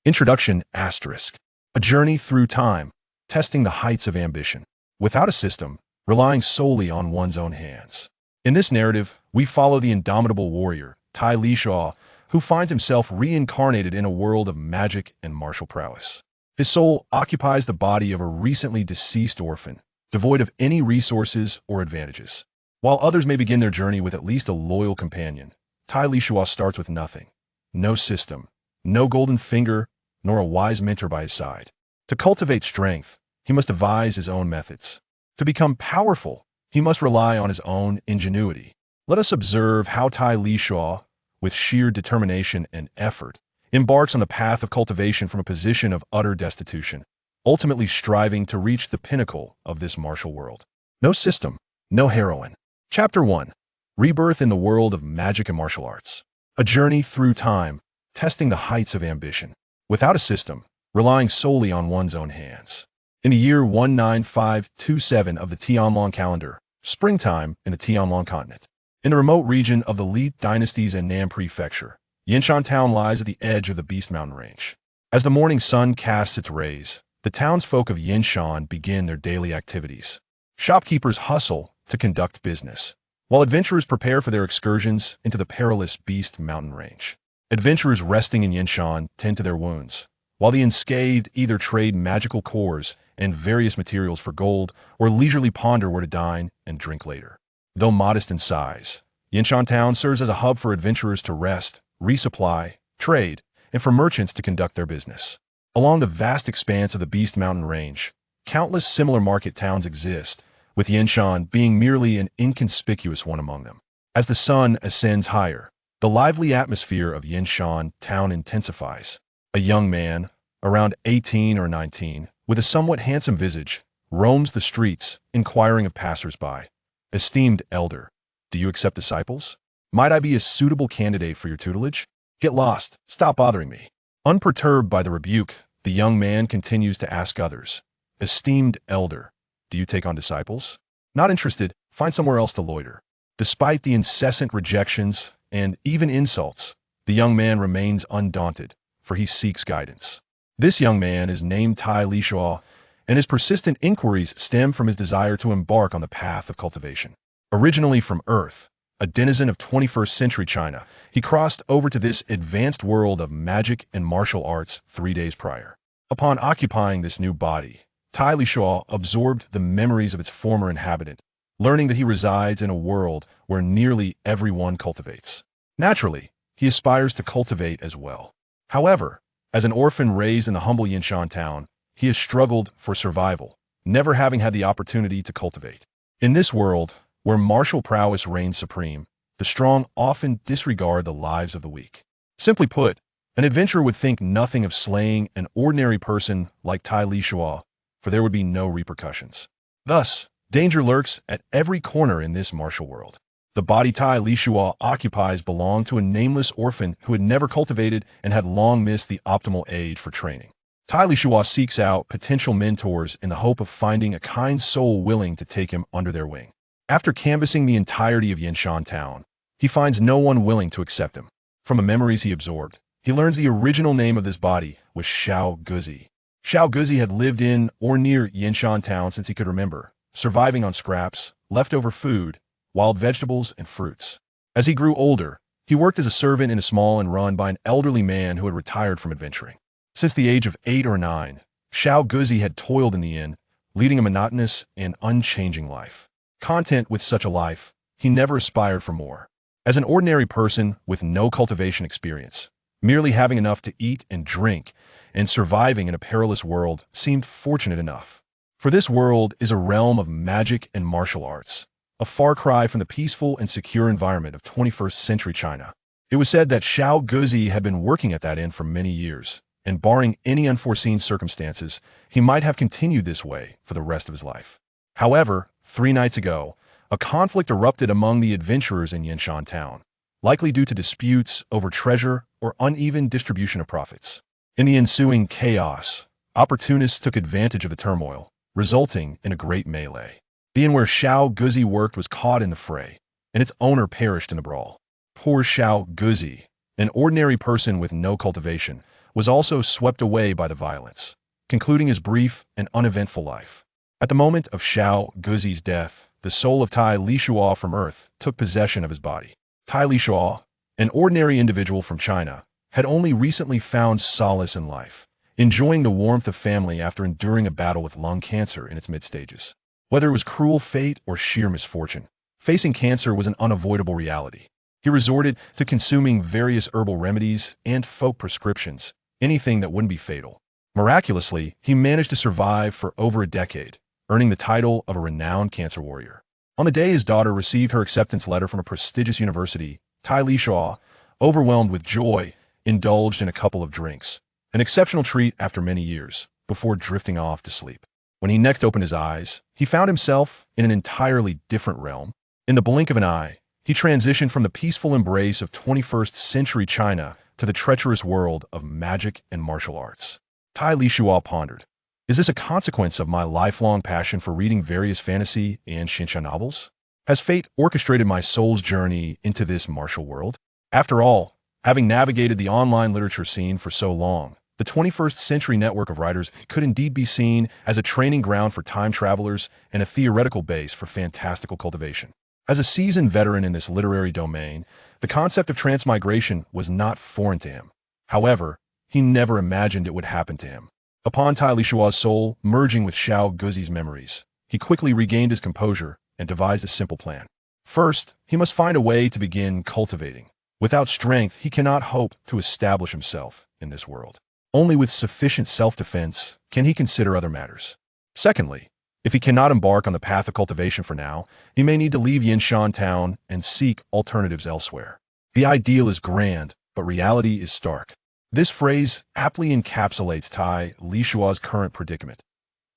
Introduction asterisk. A journey through time, testing the heights of ambition. Without a system, relying solely on one's own hands. In this narrative, we follow the indomitable warrior, Tai Lisuo, who finds himself reincarnated in a world of magic and martial prowess. His soul occupies the body of a recently deceased orphan, devoid of any resources or advantages. While others may begin their journey with at least a loyal companion, Tai Lisuo starts with nothing. No system, no golden finger, nor a wise mentor by his side. To cultivate strength, he must devise his own methods. To become powerful, he must rely on his own ingenuity. Let us observe how Tai Lisuo, with sheer determination and effort, embarks on the path of cultivation from a position of utter destitution, ultimately striving to reach the pinnacle of this martial world. No system, no heroine. Chapter 1. Rebirth in the world of magic and martial arts. A journey through time, testing the heights of ambition. Without a system, relying solely on one's own hands. In the year 19527 of the Tianlong calendar, springtime in the Tianlong continent. In the remote region of the Li dynasties and Nan Prefecture, Yinshan town lies at the edge of the Beast Mountain Range. As the morning sun casts its rays, the townsfolk of Yinshan begin their daily activities. Shopkeepers hustle to conduct business, while adventurers prepare for their excursions into the perilous Beast Mountain Range. Adventurers resting in Yinshan tend to their wounds, while the unscathed either trade magical cores and various materials for gold or leisurely ponder where to dine and drink later. Though modest in size, Yinshan town serves as a hub for adventurers to rest, resupply, trade, and for merchants to conduct their business. Along the vast expanse of the Beast Mountain Range, countless similar market towns exist, with Yinshan being merely an inconspicuous one among them. As the sun ascends higher, the lively atmosphere of Yinshan town intensifies. A young man, around 18 or 19, with a somewhat handsome visage, roams the streets, inquiring of passers-by. Esteemed elder, do you accept disciples? Might I be a suitable candidate for your tutelage? Get lost, stop bothering me. Unperturbed by the rebuke, the young man continues to ask others. Esteemed elder, do you take on disciples? Not interested, find somewhere else to loiter. Despite the incessant rejections and even insults, the young man remains undaunted, for he seeks guidance. This young man is named Tai Lisuo, and his persistent inquiries stem from his desire to embark on the path of cultivation. Originally from Earth, a denizen of 21st century China, he crossed over to this advanced world of magic and martial arts 3 days prior. Upon occupying this new body, Tai Lisuo absorbed the memories of its former inhabitant, learning that he resides in a world where nearly everyone cultivates. Naturally, he aspires to cultivate as well. However, as an orphan raised in the humble Yinshan town, he has struggled for survival, never having had the opportunity to cultivate. In this world, where martial prowess reigns supreme, the strong often disregard the lives of the weak. Simply put, an adventurer would think nothing of slaying an ordinary person like Tai Lisuo, for there would be no repercussions. Thus, danger lurks at every corner in this martial world. The body Tai Lisuo occupies belonged to a nameless orphan who had never cultivated and had long missed the optimal age for training. Tai Lisuo seeks out potential mentors in the hope of finding a kind soul willing to take him under their wing. After canvassing the entirety of Yinshan town, he finds no one willing to accept him. From the memories he absorbed, he learns the original name of this body was Xiao Guzi. Xiao Guzi had lived in or near Yinshan town since he could remember, surviving on scraps, leftover food, wild vegetables, and fruits. As he grew older, he worked as a servant in a small inn run by an elderly man who had retired from adventuring. Since the age of 8 or 9, Xiao Guzi had toiled in the inn, leading a monotonous and unchanging life. Content with such a life, he never aspired for more. As an ordinary person with no cultivation experience, merely having enough to eat and drink and surviving in a perilous world seemed fortunate enough. For this world is a realm of magic and martial arts, a far cry from the peaceful and secure environment of 21st century China. It was said that Xiao Guzi had been working at that inn for many years, and barring any unforeseen circumstances, he might have continued this way for the rest of his life. However, 3 nights ago, a conflict erupted among the adventurers in Yinshan town, likely due to disputes over treasure or uneven distribution of profits. In the ensuing chaos, opportunists took advantage of the turmoil, resulting in a great melee. The inn where Xiao Guzi worked was caught in the fray, and its owner perished in the brawl. Poor Xiao Guzi, an ordinary person with no cultivation, was also swept away by the violence, concluding his brief and uneventful life. At the moment of Xiao Guzi's death, the soul of Tai Lisuo from Earth took possession of his body. Tai Lisuo, an ordinary individual from China, had only recently found solace in life, enjoying the warmth of family after enduring a battle with lung cancer in its mid-stages. Whether it was cruel fate or sheer misfortune, facing cancer was an unavoidable reality. He resorted to consuming various herbal remedies and folk prescriptions, anything that wouldn't be fatal. Miraculously, he managed to survive for over a decade, earning the title of a renowned cancer warrior. On the day his daughter received her acceptance letter from a prestigious university, Tai Lisuo, overwhelmed with joy, indulged in a couple of drinks, an exceptional treat after many years, before drifting off to sleep. When he next opened his eyes, he found himself in an entirely different realm. In the blink of an eye, he transitioned from the peaceful embrace of 21st century China to the treacherous world of magic and martial arts. Tai Lisuo pondered, is this a consequence of my lifelong passion for reading various fantasy and Xianxia novels? Has fate orchestrated my soul's journey into this martial world? After all, having navigated the online literature scene for so long, the 21st century network of writers could indeed be seen as a training ground for time travelers and a theoretical base for fantastical cultivation. As a seasoned veteran in this literary domain, the concept of transmigration was not foreign to him. However, he never imagined it would happen to him. Upon Tai Lisuo's soul merging with Xiao Guzi's memories, he quickly regained his composure and devised a simple plan. First, he must find a way to begin cultivating. Without strength, he cannot hope to establish himself in this world. Only with sufficient self-defense can he consider other matters. Secondly, if he cannot embark on the path of cultivation for now, he may need to leave Yinshan town and seek alternatives elsewhere. The ideal is grand, but reality is stark. This phrase aptly encapsulates Tai Lisuo's current predicament.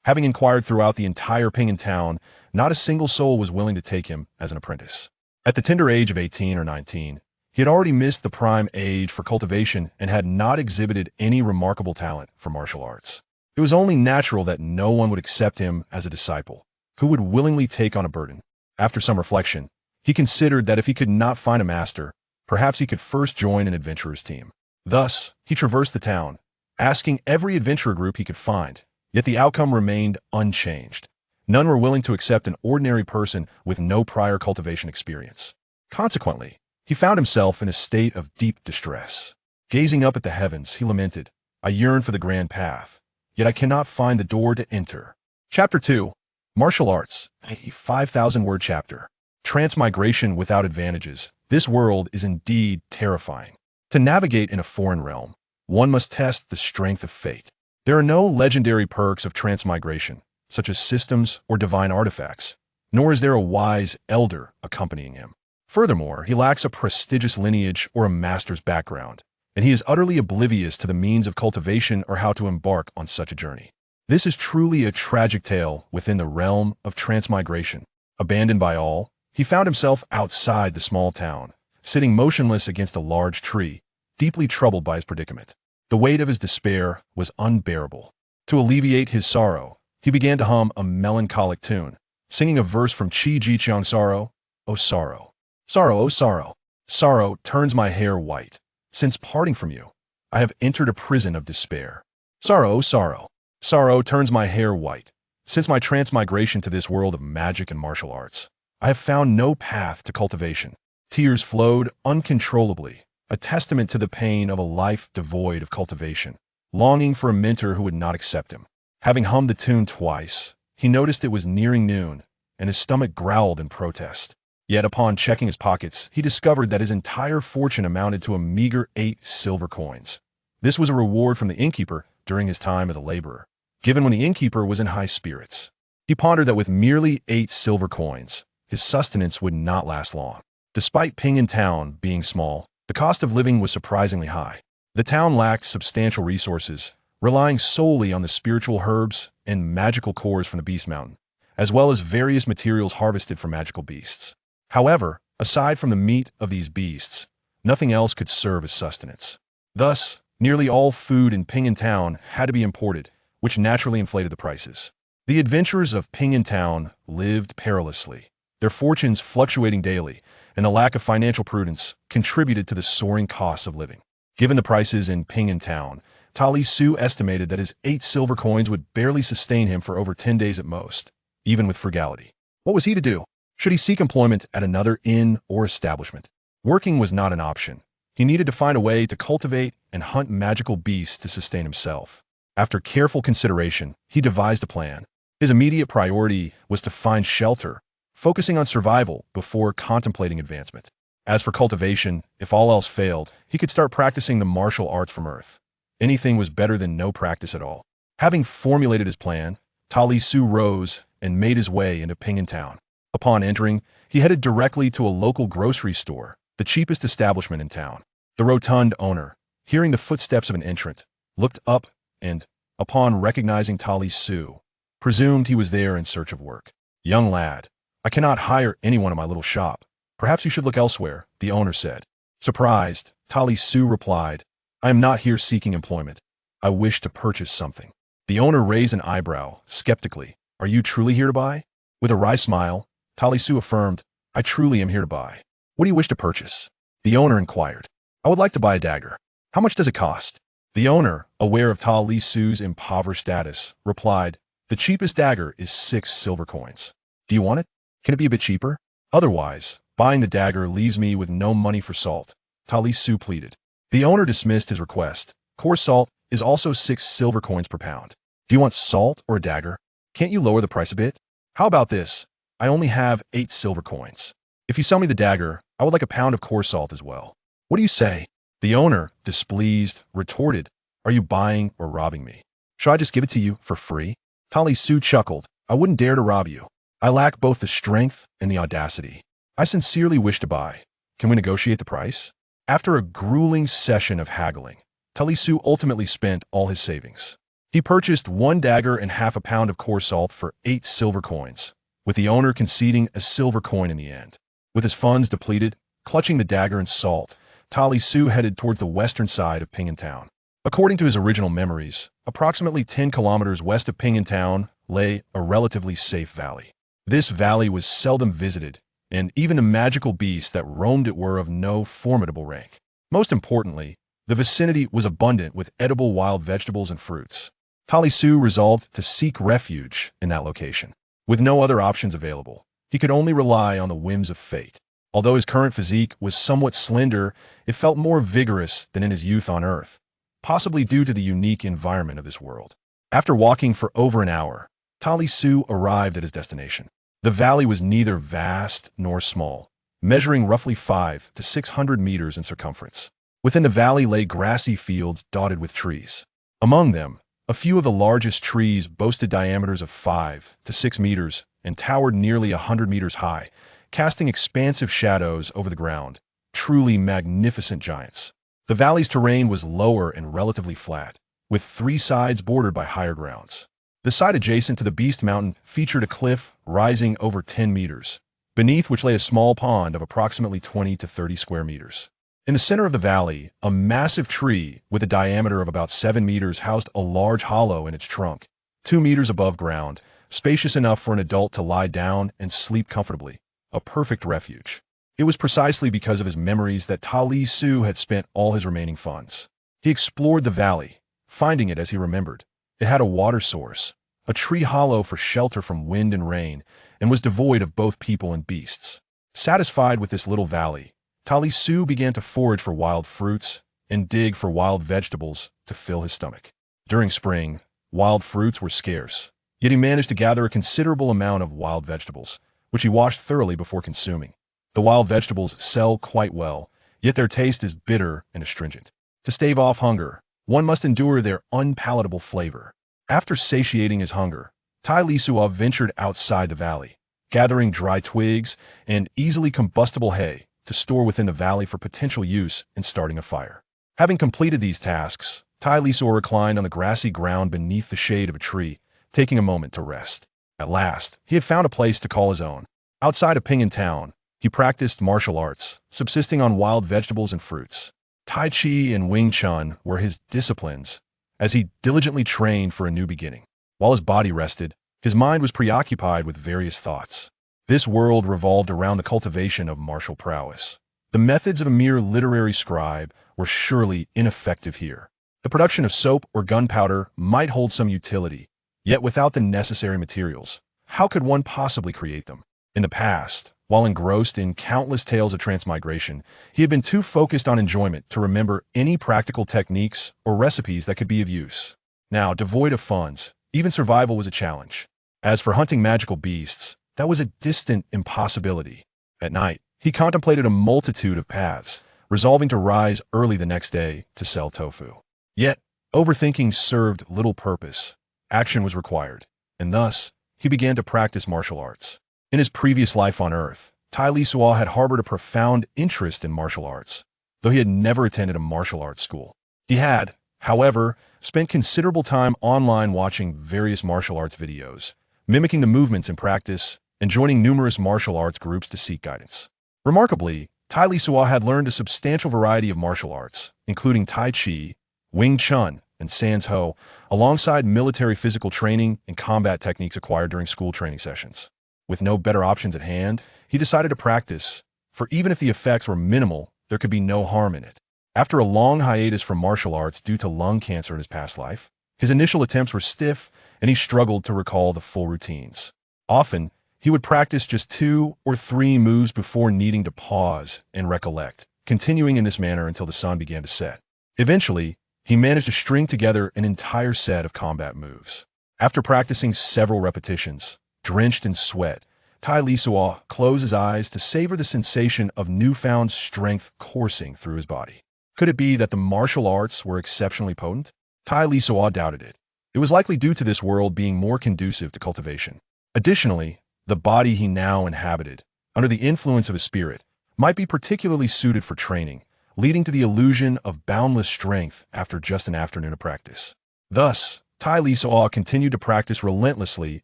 Having inquired throughout the entire Pinyin town, not a single soul was willing to take him as an apprentice. At the tender age of 18 or 19, he had already missed the prime age for cultivation and had not exhibited any remarkable talent for martial arts. It was only natural that no one would accept him as a disciple, who would willingly take on a burden. After some reflection, he considered that if he could not find a master, perhaps he could first join an adventurer's team. Thus, he traversed the town, asking every adventurer group he could find, yet the outcome remained unchanged. None were willing to accept an ordinary person with no prior cultivation experience. Consequently, he found himself in a state of deep distress. Gazing up at the heavens, he lamented, I yearn for the grand path, yet I cannot find the door to enter. Chapter 2. Martial Arts, a 5,000-word chapter. Transmigration without advantages. This world is indeed terrifying. To navigate in a foreign realm, one must test the strength of fate. There are no legendary perks of transmigration, such as systems or divine artifacts, nor is there a wise elder accompanying him. Furthermore, he lacks a prestigious lineage or a master's background, and he is utterly oblivious to the means of cultivation or how to embark on such a journey. This is truly a tragic tale within the realm of transmigration. Abandoned by all, he found himself outside the small town, sitting motionless against a large tree, deeply troubled by his predicament. The weight of his despair was unbearable. To alleviate his sorrow, he began to hum a melancholic tune, singing a verse from Qi Ji Qiang Sorrow, O sorrow. Sorrow, O sorrow. Sorrow turns my hair white. Since parting from you, I have entered a prison of despair. Sorrow, O sorrow. Sorrow turns my hair white. Since my transmigration to this world of magic and martial arts, I have found no path to cultivation. Tears flowed uncontrollably, a testament to the pain of a life devoid of cultivation, longing for a mentor who would not accept him. Having hummed the tune twice, he noticed it was nearing noon, and his stomach growled in protest. Yet upon checking his pockets, he discovered that his entire fortune amounted to a meager 8 silver coins. This was a reward from the innkeeper during his time as a laborer, given when the innkeeper was in high spirits. He pondered that with merely 8 silver coins, his sustenance would not last long. Despite Pinyin town being small, the cost of living was surprisingly high. The town lacked substantial resources, relying solely on the spiritual herbs and magical cores from the Beast Mountain, as well as various materials harvested from magical beasts. However, aside from the meat of these beasts, nothing else could serve as sustenance. Thus, nearly all food in Pinyin town had to be imported, which naturally inflated the prices. The adventurers of Pinyin town lived perilously, their fortunes fluctuating daily, and the lack of financial prudence contributed to the soaring costs of living. Given the prices in Pinyin town, Lisuo estimated that his 8 silver coins would barely sustain him for over 10 days at most, even with frugality. What was he to do? Should he seek employment at another inn or establishment? Working was not an option. He needed to find a way to cultivate and hunt magical beasts to sustain himself. After careful consideration, he devised a plan. His immediate priority was to find shelter, focusing on survival before contemplating advancement. As for cultivation, if all else failed, he could start practicing the martial arts from Earth. Anything was better than no practice at all. Having formulated his plan, Lisuo rose and made his way into Pingan Town. Upon entering, he headed directly to a local grocery store, the cheapest establishment in town. The rotund owner, hearing the footsteps of an entrant, looked up and, upon recognizing Lisuo, presumed he was there in search of work. "Young lad, I cannot hire anyone in my little shop. Perhaps you should look elsewhere," the owner said. Surprised, Lisuo replied, "I am not here seeking employment. I wish to purchase something." The owner raised an eyebrow, skeptically. "Are you truly here to buy?" With a wry smile, Lisuo affirmed, "I truly am here to buy." "What do you wish to purchase?" the owner inquired. "I would like to buy a dagger." "How much does it cost?" The owner, aware of Lisuo's impoverished status, replied, "The cheapest dagger is 6 silver coins. Do you want it? Can it be a bit cheaper? Otherwise, buying the dagger leaves me with no money for salt," Lisuo pleaded. The owner dismissed his request. "Coarse salt is also 6 silver coins per pound. Do you want salt or a dagger? Can't you lower the price a bit? How about this? I only have 8 silver coins. If you sell me the dagger, I would like a pound of coarse salt as well. What do you say?" The owner, displeased, retorted, "Are you buying or robbing me? Shall I just give it to you for free?" Lisuo chuckled. "I wouldn't dare to rob you. I lack both the strength and the audacity. I sincerely wish to buy. Can we negotiate the price?" After a grueling session of haggling, Lisuo ultimately spent all his savings. He purchased 1 dagger and half a pound of coarse salt for 8 silver coins, with the owner conceding a silver coin in the end. With his funds depleted, clutching the dagger and salt, Lisuo headed towards the western side of Pingan Town. According to his original memories, approximately 10 kilometers west of Pingan Town lay a relatively safe valley. This valley was seldom visited, and even the magical beasts that roamed it were of no formidable rank. Most importantly, the vicinity was abundant with edible wild vegetables and fruits. Lisuo resolved to seek refuge in that location. With no other options available, he could only rely on the whims of fate. Although his current physique was somewhat slender, it felt more vigorous than in his youth on Earth, possibly due to the unique environment of this world. After walking for over an hour, Lisuo arrived at his destination. The valley was neither vast nor small, measuring roughly 500 to 600 meters in circumference. Within the valley lay grassy fields dotted with trees. Among them, a few of the largest trees boasted diameters of 5 to 6 meters and towered nearly 100 meters high, casting expansive shadows over the ground, truly magnificent giants. The valley's terrain was lower and relatively flat, with 3 sides bordered by higher grounds. The side adjacent to the Beast Mountain featured a cliff rising over 10 meters, beneath which lay a small pond of approximately 20 to 30 square meters. In the center of the valley, a massive tree with a diameter of about 7 meters housed a large hollow in its trunk, 2 meters above ground, spacious enough for an adult to lie down and sleep comfortably, a perfect refuge. It was precisely because of his memories that Lisuo had spent all his remaining funds. He explored the valley, finding it as he remembered. It had a water source, a tree hollow for shelter from wind and rain, and was devoid of both people and beasts. Satisfied with this little valley, Lisuo began to forage for wild fruits and dig for wild vegetables to fill his stomach. During spring, wild fruits were scarce, yet he managed to gather a considerable amount of wild vegetables, which he washed thoroughly before consuming. The wild vegetables sell quite well, yet their taste is bitter and astringent. To stave off hunger, one must endure their unpalatable flavor. After satiating his hunger, Lisuo ventured outside the valley, gathering dry twigs and easily combustible hay to store within the valley for potential use in starting a fire. Having completed these tasks, Lisuo reclined on the grassy ground beneath the shade of a tree, taking a moment to rest. At last, he had found a place to call his own. Outside of Pingan Town, he practiced martial arts, subsisting on wild vegetables and fruits. Tai Chi and Wing Chun were his disciplines, as he diligently trained for a new beginning. While his body rested, his mind was preoccupied with various thoughts. This world revolved around the cultivation of martial prowess. The methods of a mere literary scribe were surely ineffective here. The production of soap or gunpowder might hold some utility, yet without the necessary materials, how could one possibly create them? In the past, while engrossed in countless tales of transmigration, he had been too focused on enjoyment to remember any practical techniques or recipes that could be of use. Now, devoid of funds, even survival was a challenge. As for hunting magical beasts, that was a distant impossibility. At night, he contemplated a multitude of paths, resolving to rise early the next day to sell tofu. Yet, overthinking served little purpose. Action was required, and thus, he began to practice martial arts. In his previous life on Earth, Tai Lisuo had harbored a profound interest in martial arts, though he had never attended a martial arts school. He had, however, spent considerable time online watching various martial arts videos, mimicking the movements in practice, and joining numerous martial arts groups to seek guidance. Remarkably, Tai Lisuo had learned a substantial variety of martial arts, including Tai Chi, Wing Chun, and Sans Ho, alongside military physical training and combat techniques acquired during school training sessions. With no better options at hand, he decided to practice, for even if the effects were minimal, there could be no harm in it. After a long hiatus from martial arts due to lung cancer in his past life, his initial attempts were stiff and he struggled to recall the full routines. Often, he would practice just 2 or 3 moves before needing to pause and recollect, continuing in this manner until the sun began to set. Eventually, he managed to string together an entire set of combat moves. After practicing several repetitions, drenched in sweat, Tai Lisuo closed his eyes to savor the sensation of newfound strength coursing through his body. Could it be that the martial arts were exceptionally potent? Tai Lisuo doubted it. It was likely due to this world being more conducive to cultivation. Additionally, the body he now inhabited, under the influence of his spirit, might be particularly suited for training, leading to the illusion of boundless strength after just an afternoon of practice. Thus, Tai Lisuo continued to practice relentlessly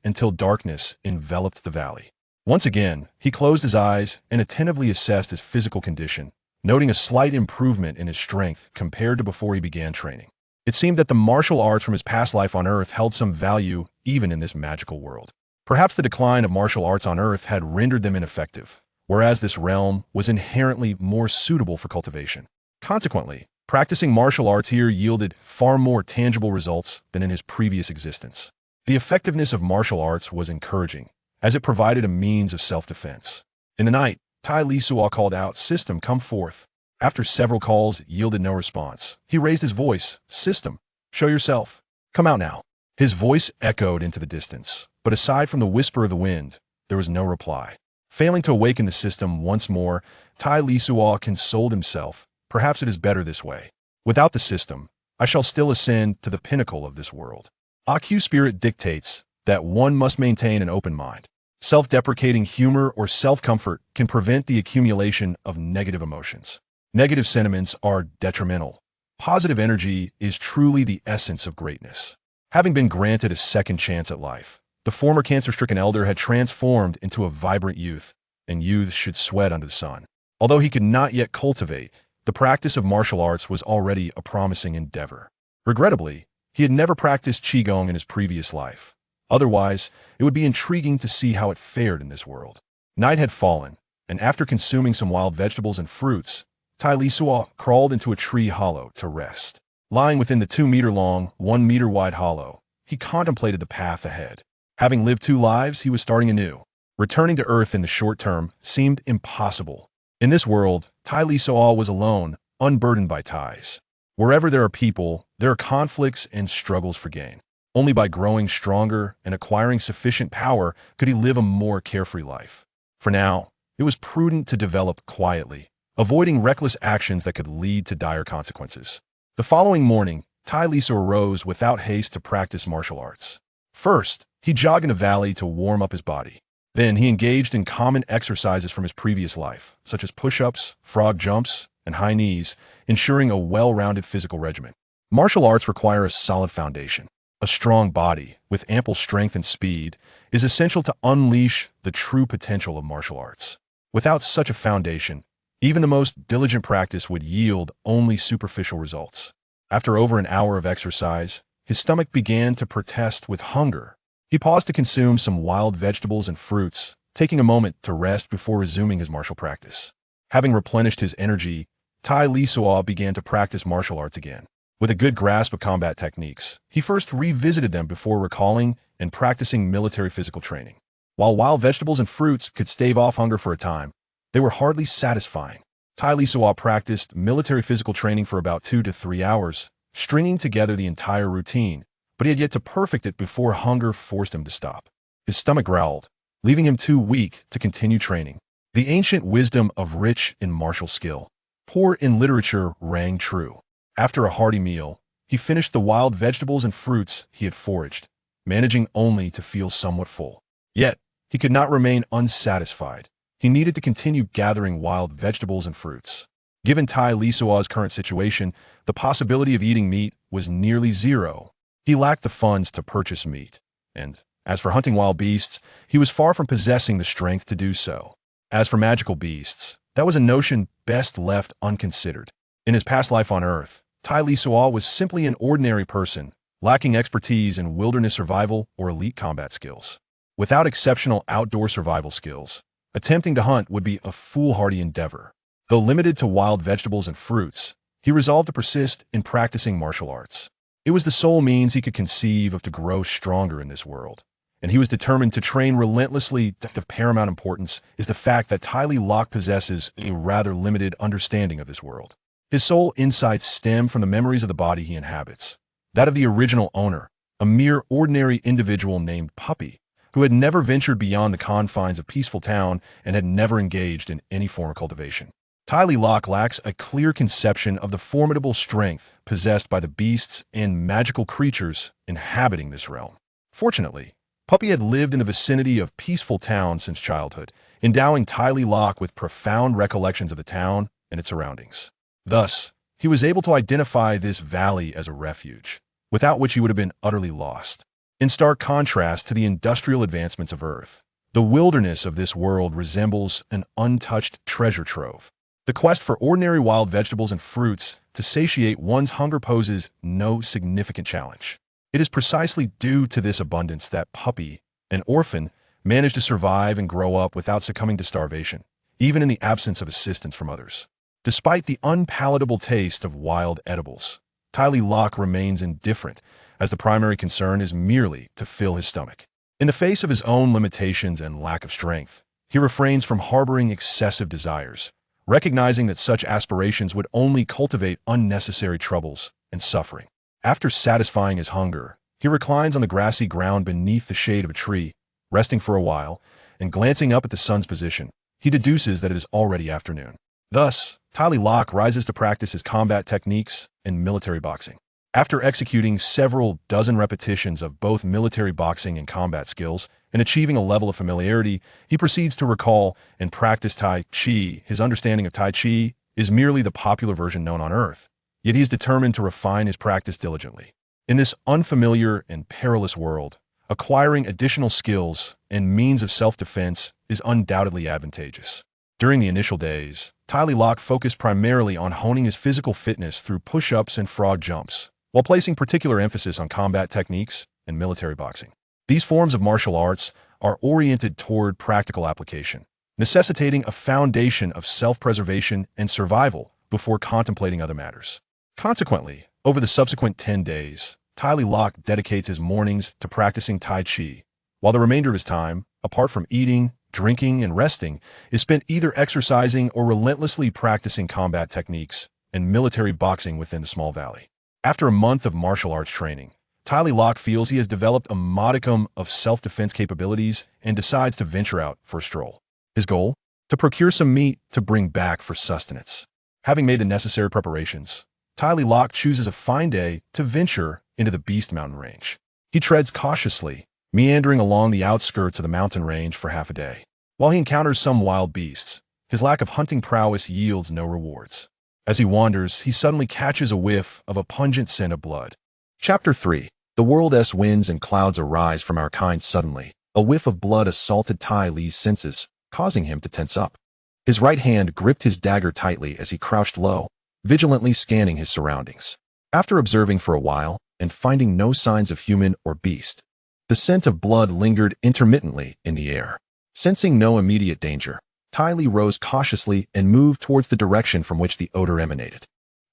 until darkness enveloped the valley. Once again, he closed his eyes and attentively assessed his physical condition, noting a slight improvement in his strength compared to before he began training. It seemed that the martial arts from his past life on Earth held some value even in this magical world. Perhaps the decline of martial arts on Earth had rendered them ineffective, whereas this realm was inherently more suitable for cultivation. Consequently, practicing martial arts here yielded far more tangible results than in his previous existence. The effectiveness of martial arts was encouraging, as it provided a means of self-defense. In the night, Tai Lisuo called out, "System, come forth." After several calls yielded no response, he raised his voice, "System, show yourself. Come out now." His voice echoed into the distance, but aside from the whisper of the wind, there was no reply. Failing to awaken the system once more, Tai Lisuo consoled himself, "Perhaps it is better this way. Without the system, I shall still ascend to the pinnacle of this world." AQ Spirit dictates that one must maintain an open mind. Self-deprecating humor or self-comfort can prevent the accumulation of negative emotions. Negative sentiments are detrimental. Positive energy is truly the essence of greatness. Having been granted a second chance at life, the former cancer-stricken elder had transformed into a vibrant youth, and youth should sweat under the sun. Although he could not yet cultivate, the practice of martial arts was already a promising endeavor. Regrettably, he had never practiced Qigong in his previous life. Otherwise, it would be intriguing to see how it fared in this world. Night had fallen, and after consuming some wild vegetables and fruits, Tai Lisuo crawled into a tree hollow to rest. Lying within the 2-meter-long, 1-meter-wide hollow, he contemplated the path ahead. Having lived 2 lives, he was starting anew. Returning to Earth in the short term seemed impossible. In this world, Tai Lisuo was alone, unburdened by ties. Wherever there are people, there are conflicts and struggles for gain. Only by growing stronger and acquiring sufficient power could he live a more carefree life. For now, it was prudent to develop quietly, avoiding reckless actions that could lead to dire consequences. The following morning, Tai Lisuo arose without haste to practice martial arts. First, he jogged in a valley to warm up his body. Then he engaged in common exercises from his previous life, such as push-ups, frog jumps, and high knees, ensuring a well-rounded physical regimen. Martial arts require a solid foundation. A strong body, with ample strength and speed, is essential to unleash the true potential of martial arts. Without such a foundation, even the most diligent practice would yield only superficial results. After over an hour of exercise, his stomach began to protest with hunger. He paused to consume some wild vegetables and fruits, taking a moment to rest before resuming his martial practice. Having replenished his energy, Tai Lisuo began to practice martial arts again. With a good grasp of combat techniques, he first revisited them before recalling and practicing military physical training. While wild vegetables and fruits could stave off hunger for a time, they were hardly satisfying. Tai Lisuo practiced military physical training for about 2 to 3 hours, stringing together the entire routine, but he had yet to perfect it before hunger forced him to stop. His stomach growled, leaving him too weak to continue training. The ancient wisdom of rich in martial skill, poor in literature, rang true. After a hearty meal, he finished the wild vegetables and fruits he had foraged, managing only to feel somewhat full. Yet, he could not remain unsatisfied. He needed to continue gathering wild vegetables and fruits. Given Tai Lisuo's current situation, the possibility of eating meat was nearly zero. He lacked the funds to purchase meat, and as for hunting wild beasts, he was far from possessing the strength to do so. As for magical beasts, that was a notion best left unconsidered. In his past life on Earth, Tai Lisuo was simply an ordinary person, lacking expertise in wilderness survival or elite combat skills. Without exceptional outdoor survival skills, attempting to hunt would be a foolhardy endeavor. Though limited to wild vegetables and fruits, he resolved to persist in practicing martial arts. It was the sole means he could conceive of to grow stronger in this world, and he was determined to train relentlessly. Of paramount importance is the fact that Tai Lok possesses a rather limited understanding of this world. His sole insights stem from the memories of the body he inhabits, that of the original owner, a mere ordinary individual named Puppy, who had never ventured beyond the confines of peaceful town and had never engaged in any form of cultivation. Tai Lok lacks a clear conception of the formidable strength possessed by the beasts and magical creatures inhabiting this realm. Fortunately, Puppy had lived in the vicinity of peaceful town since childhood, endowing Tai Lok with profound recollections of the town and its surroundings. Thus, he was able to identify this valley as a refuge, without which he would have been utterly lost. In stark contrast to the industrial advancements of Earth, the wilderness of this world resembles an untouched treasure trove. The quest for ordinary wild vegetables and fruits to satiate one's hunger poses no significant challenge. It is precisely due to this abundance that Puppy, an orphan, managed to survive and grow up without succumbing to starvation, even in the absence of assistance from others. Despite the unpalatable taste of wild edibles, Tai Lok remains indifferent, as the primary concern is merely to fill his stomach. In the face of his own limitations and lack of strength, he refrains from harboring excessive desires, recognizing that such aspirations would only cultivate unnecessary troubles and suffering. After satisfying his hunger, he reclines on the grassy ground beneath the shade of a tree, resting for a while, and glancing up at the sun's position, he deduces that it is already afternoon. Thus, Tai Lok rises to practice his combat techniques and military boxing. After executing several dozen repetitions of both military boxing and combat skills and achieving a level of familiarity, he proceeds to recall and practice Tai Chi. His understanding of Tai Chi is merely the popular version known on Earth, yet he is determined to refine his practice diligently. In this unfamiliar and perilous world, acquiring additional skills and means of self-defense is undoubtedly advantageous. During the initial days, Tai Lok focused primarily on honing his physical fitness through push-ups and frog jumps, while placing particular emphasis on combat techniques and military boxing. These forms of martial arts are oriented toward practical application, necessitating a foundation of self-preservation and survival before contemplating other matters. Consequently, over the subsequent 10 days, Tai Lok dedicates his mornings to practicing Tai Chi, while the remainder of his time, apart from eating, drinking, and resting, is spent either exercising or relentlessly practicing combat techniques and military boxing within the small valley. After a month of martial arts training, Tai Lok feels he has developed a modicum of self-defense capabilities and decides to venture out for a stroll. His goal? To procure some meat to bring back for sustenance. Having made the necessary preparations, Tai Lok chooses a fine day to venture into the Beast Mountain Range. He treads cautiously, meandering along the outskirts of the mountain range for half a day. While he encounters some wild beasts, his lack of hunting prowess yields no rewards. As he wanders, he suddenly catches a whiff of a pungent scent of blood. Chapter 3. The world's winds and clouds arise from our kind suddenly. A whiff of blood assaulted Tai Li's senses, causing him to tense up. His right hand gripped his dagger tightly as he crouched low, vigilantly scanning his surroundings. After observing for a while and finding no signs of human or beast, the scent of blood lingered intermittently in the air. Sensing no immediate danger, Tai Li rose cautiously and moved towards the direction from which the odor emanated.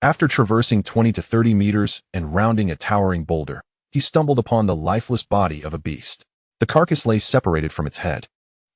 After traversing 20 to 30 meters and rounding a towering boulder, he stumbled upon the lifeless body of a beast. The carcass lay separated from its head.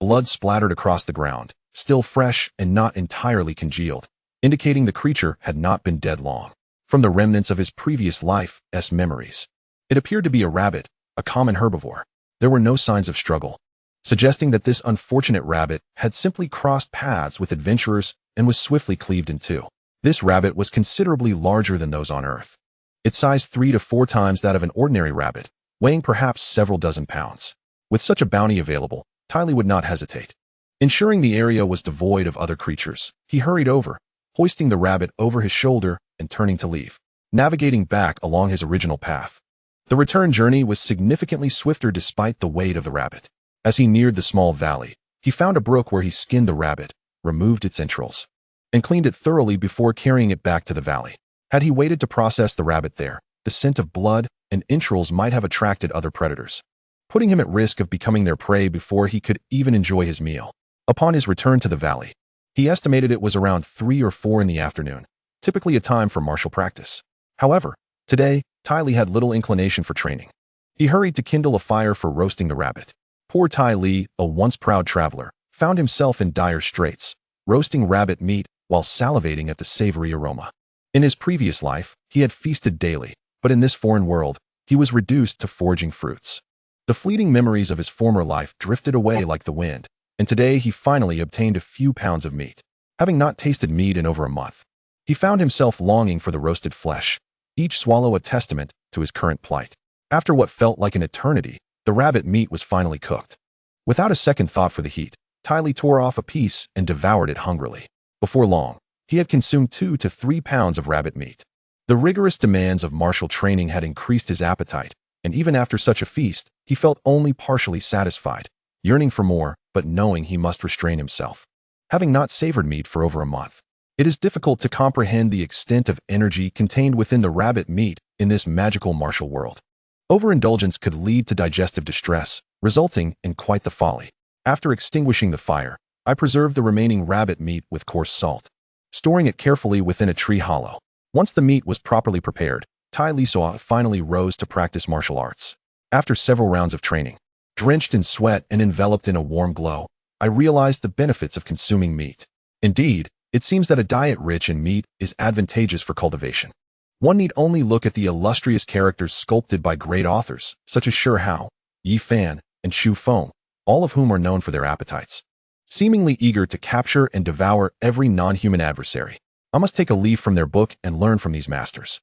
Blood splattered across the ground, still fresh and not entirely congealed, indicating the creature had not been dead long. From the remnants of his previous life's memories, it appeared to be a rabbit, a common herbivore. There were no signs of struggle, suggesting that this unfortunate rabbit had simply crossed paths with adventurers and was swiftly cleaved in two. This rabbit was considerably larger than those on Earth. Its size 3 to 4 times that of an ordinary rabbit, weighing perhaps several dozen pounds. With such a bounty available, Tai would not hesitate. Ensuring the area was devoid of other creatures, he hurried over, hoisting the rabbit over his shoulder and turning to leave, navigating back along his original path. The return journey was significantly swifter despite the weight of the rabbit. As he neared the small valley, he found a brook where he skinned the rabbit, removed its entrails, and cleaned it thoroughly before carrying it back to the valley. Had he waited to process the rabbit there, the scent of blood and entrails might have attracted other predators, putting him at risk of becoming their prey before he could even enjoy his meal. Upon his return to the valley, he estimated it was around 3 or 4 in the afternoon, typically a time for martial practice. However, today, Tai had little inclination for training. He hurried to kindle a fire for roasting the rabbit. Poor Tai, a once proud traveler, found himself in dire straits, roasting rabbit meat while salivating at the savory aroma. In his previous life, he had feasted daily, but in this foreign world, he was reduced to foraging fruits. The fleeting memories of his former life drifted away like the wind, and today he finally obtained a few pounds of meat. Having not tasted meat in over a month, he found himself longing for the roasted flesh, each swallow a testament to his current plight. After what felt like an eternity, the rabbit meat was finally cooked. Without a second thought for the heat, Tai tore off a piece and devoured it hungrily. Before long, he had consumed 2 to 3 pounds of rabbit meat. The rigorous demands of martial training had increased his appetite, and even after such a feast, he felt only partially satisfied, yearning for more, but knowing he must restrain himself. Having not savored meat for over a month, it is difficult to comprehend the extent of energy contained within the rabbit meat in this magical martial world. Overindulgence could lead to digestive distress, resulting in quite the folly. After extinguishing the fire, I preserved the remaining rabbit meat with coarse salt, storing it carefully within a tree hollow. Once the meat was properly prepared, Lisuo finally rose to practice martial arts. After several rounds of training, drenched in sweat and enveloped in a warm glow, I realized the benefits of consuming meat. Indeed, it seems that a diet rich in meat is advantageous for cultivation. One need only look at the illustrious characters sculpted by great authors, such as Shi Hao, Yi Fan, and Xu Feng, all of whom are known for their appetites, seemingly eager to capture and devour every non-human adversary. I must take a leaf from their book and learn from these masters.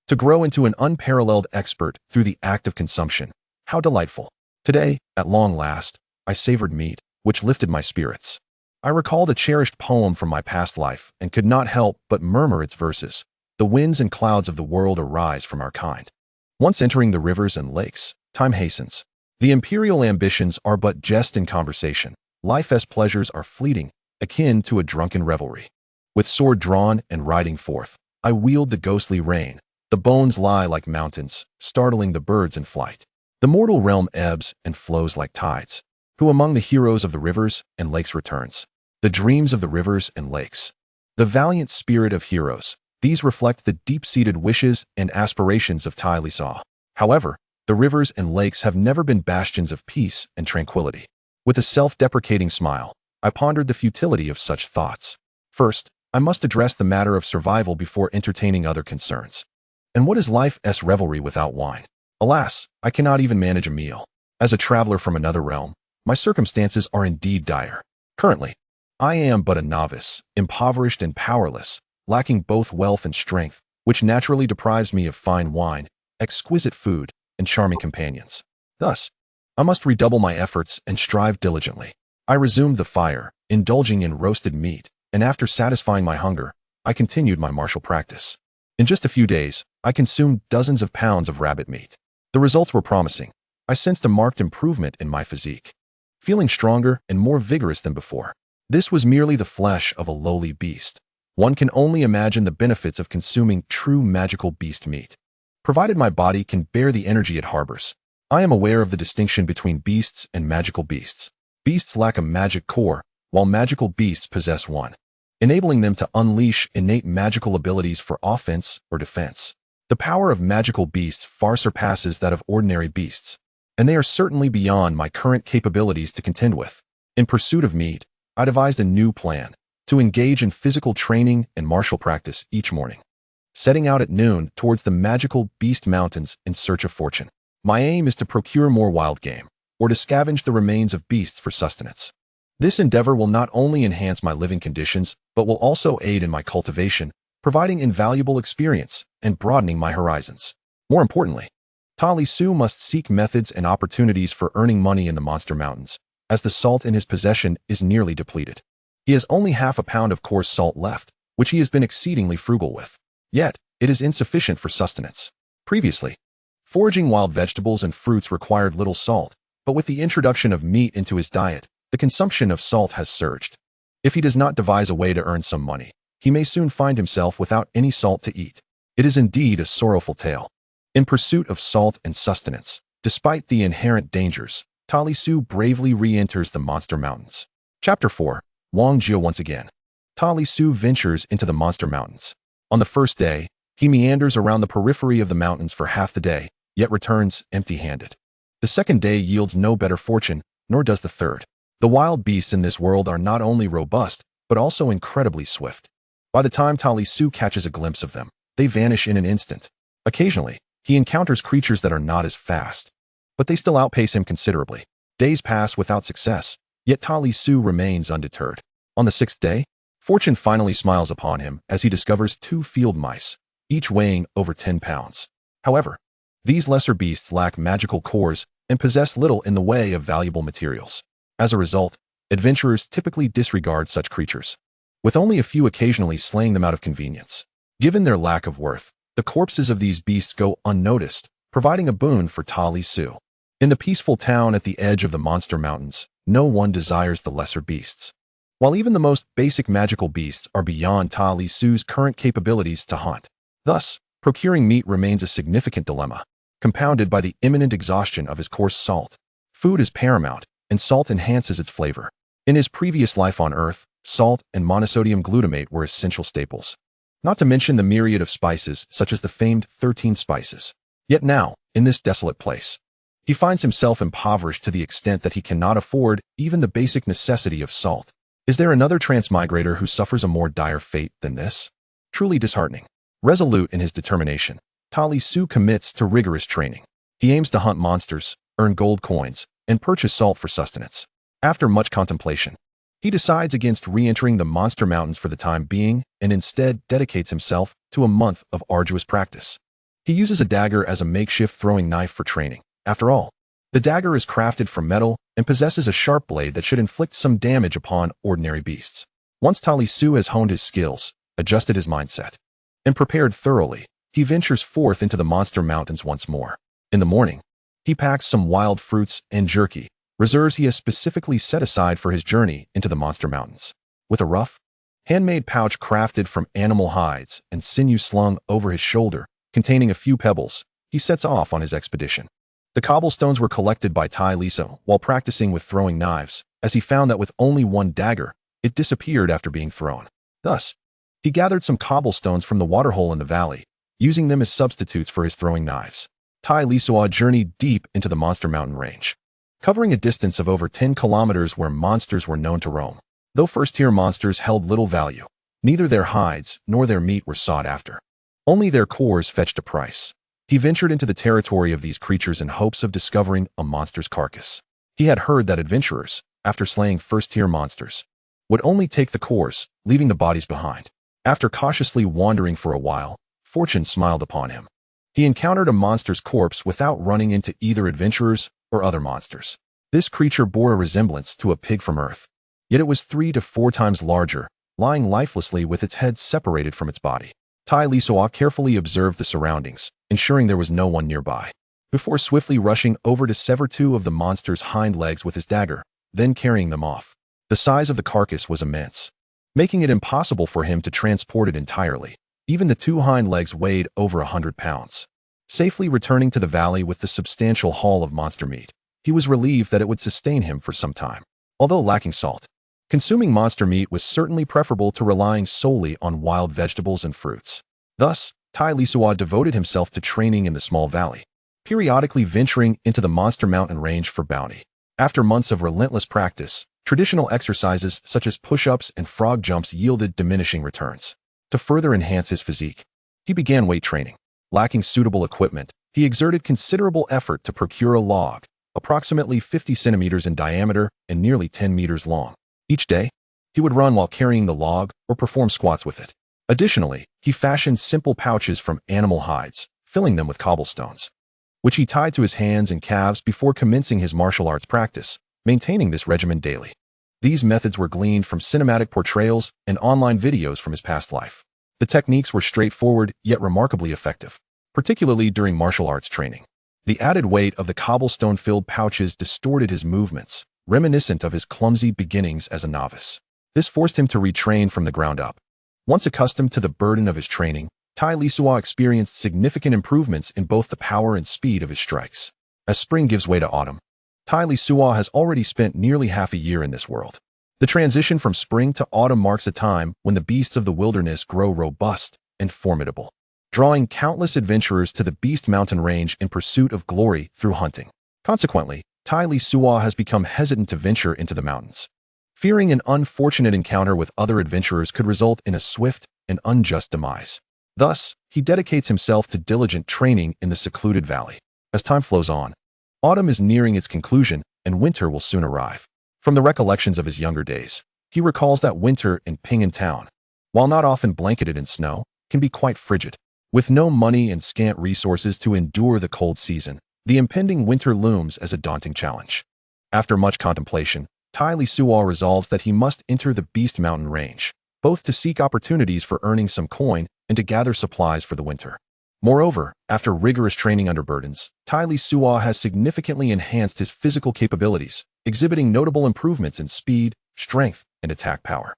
To grow into an unparalleled expert through the act of consumption, how delightful. Today, at long last, I savored meat, which lifted my spirits. I recalled a cherished poem from my past life and could not help but murmur its verses. The winds and clouds of the world arise from our kind. Once entering the rivers and lakes, time hastens. The imperial ambitions are but jest in conversation. Life's pleasures are fleeting, akin to a drunken revelry. With sword drawn and riding forth, I wield the ghostly rein. The bones lie like mountains, startling the birds in flight. The mortal realm ebbs and flows like tides. Who among the heroes of the rivers and lakes returns? The dreams of the rivers and lakes. The valiant spirit of heroes. These reflect the deep-seated wishes and aspirations of Tai Lisuo. However, the rivers and lakes have never been bastions of peace and tranquility. With a self-deprecating smile, I pondered the futility of such thoughts. First, I must address the matter of survival before entertaining other concerns. And what is life's revelry without wine? Alas, I cannot even manage a meal. As a traveler from another realm, my circumstances are indeed dire. Currently, I am but a novice, impoverished and powerless, lacking both wealth and strength, which naturally deprives me of fine wine, exquisite food, and charming companions. Thus, I must redouble my efforts and strive diligently. I resumed the fire, indulging in roasted meat, and after satisfying my hunger, I continued my martial practice. In just a few days, I consumed dozens of pounds of rabbit meat. The results were promising. I sensed a marked improvement in my physique, feeling stronger and more vigorous than before. This was merely the flesh of a lowly beast. One can only imagine the benefits of consuming true magical beast meat, provided my body can bear the energy it harbors. I am aware of the distinction between beasts and magical beasts. Beasts lack a magic core, while magical beasts possess one. enabling them to unleash innate magical abilities for offense or defense. The power of magical beasts far surpasses that of ordinary beasts, and they are certainly beyond my current capabilities to contend with. In pursuit of meat, I devised a new plan to engage in physical training and martial practice each morning, setting out at noon towards the magical Beast Mountains in search of fortune. My aim is to procure more wild game, or to scavenge the remains of beasts for sustenance. This endeavor will not only enhance my living conditions, but will also aid in my cultivation, providing invaluable experience and broadening my horizons. More importantly, Tai Lisuo must seek methods and opportunities for earning money in the Monster Mountains, as the salt in his possession is nearly depleted. He has only half a pound of coarse salt left, which he has been exceedingly frugal with. Yet, it is insufficient for sustenance. Previously, foraging wild vegetables and fruits required little salt, but with the introduction of meat into his diet, the consumption of salt has surged. If he does not devise a way to earn some money, he may soon find himself without any salt to eat. It is indeed a sorrowful tale. In pursuit of salt and sustenance, despite the inherent dangers, Tai Lisuo bravely re-enters the Monster Mountains. Chapter 4. Wang Jia once again. Tai Lisuo ventures into the Monster Mountains. On the first day, he meanders around the periphery of the mountains for half the day, yet returns empty-handed. The second day yields no better fortune, nor does the third. The wild beasts in this world are not only robust, but also incredibly swift. By the time Tai Lisuo catches a glimpse of them, they vanish in an instant. Occasionally, he encounters creatures that are not as fast, but they still outpace him considerably. Days pass without success, yet Tai Lisuo remains undeterred. On the sixth day, fortune finally smiles upon him as he discovers 2 field mice, each weighing over 10 pounds. However, these lesser beasts lack magical cores and possess little in the way of valuable materials. As a result, adventurers typically disregard such creatures, with only a few occasionally slaying them out of convenience. Given their lack of worth, the corpses of these beasts go unnoticed, providing a boon for Tai Lisuo. In the peaceful town at the edge of the Monster Mountains, no one desires the lesser beasts. While even the most basic magical beasts are beyond Tai Lisuo's current capabilities to hunt. Thus, procuring meat remains a significant dilemma, compounded by the imminent exhaustion of his coarse salt. Food is paramount, and salt enhances its flavor. In his previous life on Earth, salt and monosodium glutamate were essential staples, not to mention the myriad of spices such as the famed 13 spices. Yet now, in this desolate place, he finds himself impoverished to the extent that he cannot afford even the basic necessity of salt. Is there another transmigrator who suffers a more dire fate than this? Truly disheartening. Resolute in his determination, Tai Lisuo commits to rigorous training. He aims to hunt monsters, earn gold coins, and purchase salt for sustenance. After much contemplation, he decides against re-entering the Monster Mountains for the time being and instead dedicates himself to a month of arduous practice. He uses a dagger as a makeshift throwing knife for training. After all, the dagger is crafted from metal and possesses a sharp blade that should inflict some damage upon ordinary beasts. Once Tai Lisuo has honed his skills, adjusted his mindset, and prepared thoroughly, he ventures forth into the Monster Mountains once more. In the morning, he packs some wild fruits and jerky, reserves he has specifically set aside for his journey into the Monster Mountains. With a rough, handmade pouch crafted from animal hides and sinew slung over his shoulder, containing a few pebbles, he sets off on his expedition. The cobblestones were collected by Tai Lisuo while practicing with throwing knives, as he found that with only one dagger, it disappeared after being thrown. Thus, he gathered some cobblestones from the waterhole in the valley, using them as substitutes for his throwing knives. Tai Lisuo journeyed deep into the Monster Mountain range, covering a distance of over 10 kilometers where monsters were known to roam. Though first-tier monsters held little value, neither their hides nor their meat were sought after. Only their cores fetched a price. He ventured into the territory of these creatures in hopes of discovering a monster's carcass. He had heard that adventurers, after slaying first-tier monsters, would only take the cores, leaving the bodies behind. After cautiously wandering for a while, fortune smiled upon him. He encountered a monster's corpse without running into either adventurers or other monsters. This creature bore a resemblance to a pig from Earth, yet it was 3 to 4 times larger, lying lifelessly with its head separated from its body. Tai Lisuo carefully observed the surroundings, ensuring there was no one nearby, before swiftly rushing over to sever 2 of the monster's hind legs with his dagger, then carrying them off. The size of the carcass was immense, making it impossible for him to transport it entirely. Even the 2 hind legs weighed over 100 pounds. Safely returning to the valley with the substantial haul of monster meat, he was relieved that it would sustain him for some time. Although lacking salt, Consuming monster meat was certainly preferable to relying solely on wild vegetables and fruits. Thus, Tai Lisuo devoted himself to training in the small valley, periodically venturing into the monster mountain range for bounty. After months of relentless practice, traditional exercises such as push-ups and frog jumps yielded diminishing returns. To further enhance his physique, he began weight training. Lacking suitable equipment, he exerted considerable effort to procure a log, approximately 50 centimeters in diameter and nearly 10 meters long. Each day, he would run while carrying the log or perform squats with it. Additionally, he fashioned simple pouches from animal hides, filling them with cobblestones, which he tied to his hands and calves before commencing his martial arts practice, maintaining this regimen daily. These methods were gleaned from cinematic portrayals and online videos from his past life. The techniques were straightforward yet remarkably effective, particularly during martial arts training. The added weight of the cobblestone-filled pouches distorted his movements, reminiscent of his clumsy beginnings as a novice. This forced him to retrain from the ground up. Once accustomed to the burden of his training, Tai Lisuo experienced significant improvements in both the power and speed of his strikes. As spring gives way to autumn, Tai Lisuo has already spent nearly half a year in this world. The transition from spring to autumn marks a time when the beasts of the wilderness grow robust and formidable, drawing countless adventurers to the Beast Mountain Range in pursuit of glory through hunting. Consequently, Tai Lisuo has become hesitant to venture into the mountains, fearing an unfortunate encounter with other adventurers could result in a swift and unjust demise. Thus, he dedicates himself to diligent training in the secluded valley. As time flows on, autumn is nearing its conclusion and winter will soon arrive. From the recollections of his younger days, he recalls that winter in Ping'an town, while not often blanketed in snow, can be quite frigid. With no money and scant resources to endure the cold season, the impending winter looms as a daunting challenge. After much contemplation, Tai Lisuo resolves that he must enter the Beast Mountain Range, both to seek opportunities for earning some coin and to gather supplies for the winter. Moreover, after rigorous training under burdens, Tai Lisuo has significantly enhanced his physical capabilities, exhibiting notable improvements in speed, strength, and attack power.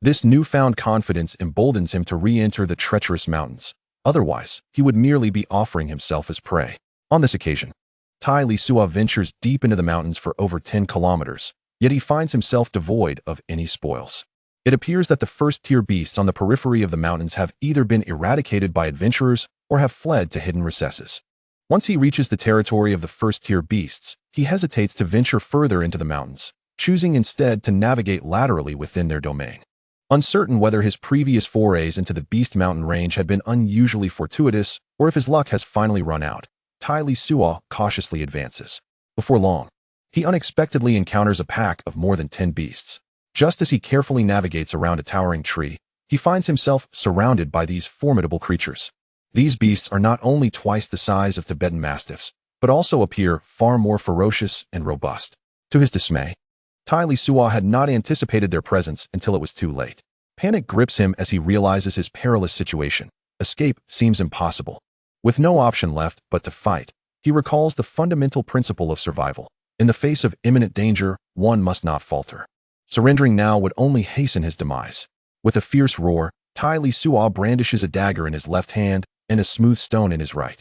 This newfound confidence emboldens him to re-enter the treacherous mountains. Otherwise, he would merely be offering himself as prey. On this occasion, Tai Lisuo ventures deep into the mountains for over 10 kilometers, yet he finds himself devoid of any spoils. It appears that the first-tier beasts on the periphery of the mountains have either been eradicated by adventurers or have fled to hidden recesses. Once he reaches the territory of the first-tier beasts, he hesitates to venture further into the mountains, choosing instead to navigate laterally within their domain. Uncertain whether his previous forays into the Beast Mountain Range had been unusually fortuitous or if his luck has finally run out, Tai Lisuo cautiously advances. Before long, he unexpectedly encounters a pack of more than 10 beasts. Just as he carefully navigates around a towering tree, he finds himself surrounded by these formidable creatures. These beasts are not only twice the size of Tibetan mastiffs, but also appear far more ferocious and robust. To his dismay, Tai Lisuo had not anticipated their presence until it was too late. Panic grips him as he realizes his perilous situation. Escape seems impossible. With no option left but to fight, he recalls the fundamental principle of survival. In the face of imminent danger, one must not falter. Surrendering now would only hasten his demise. With a fierce roar, Tai Lisuo brandishes a dagger in his left hand and a smooth stone in his right,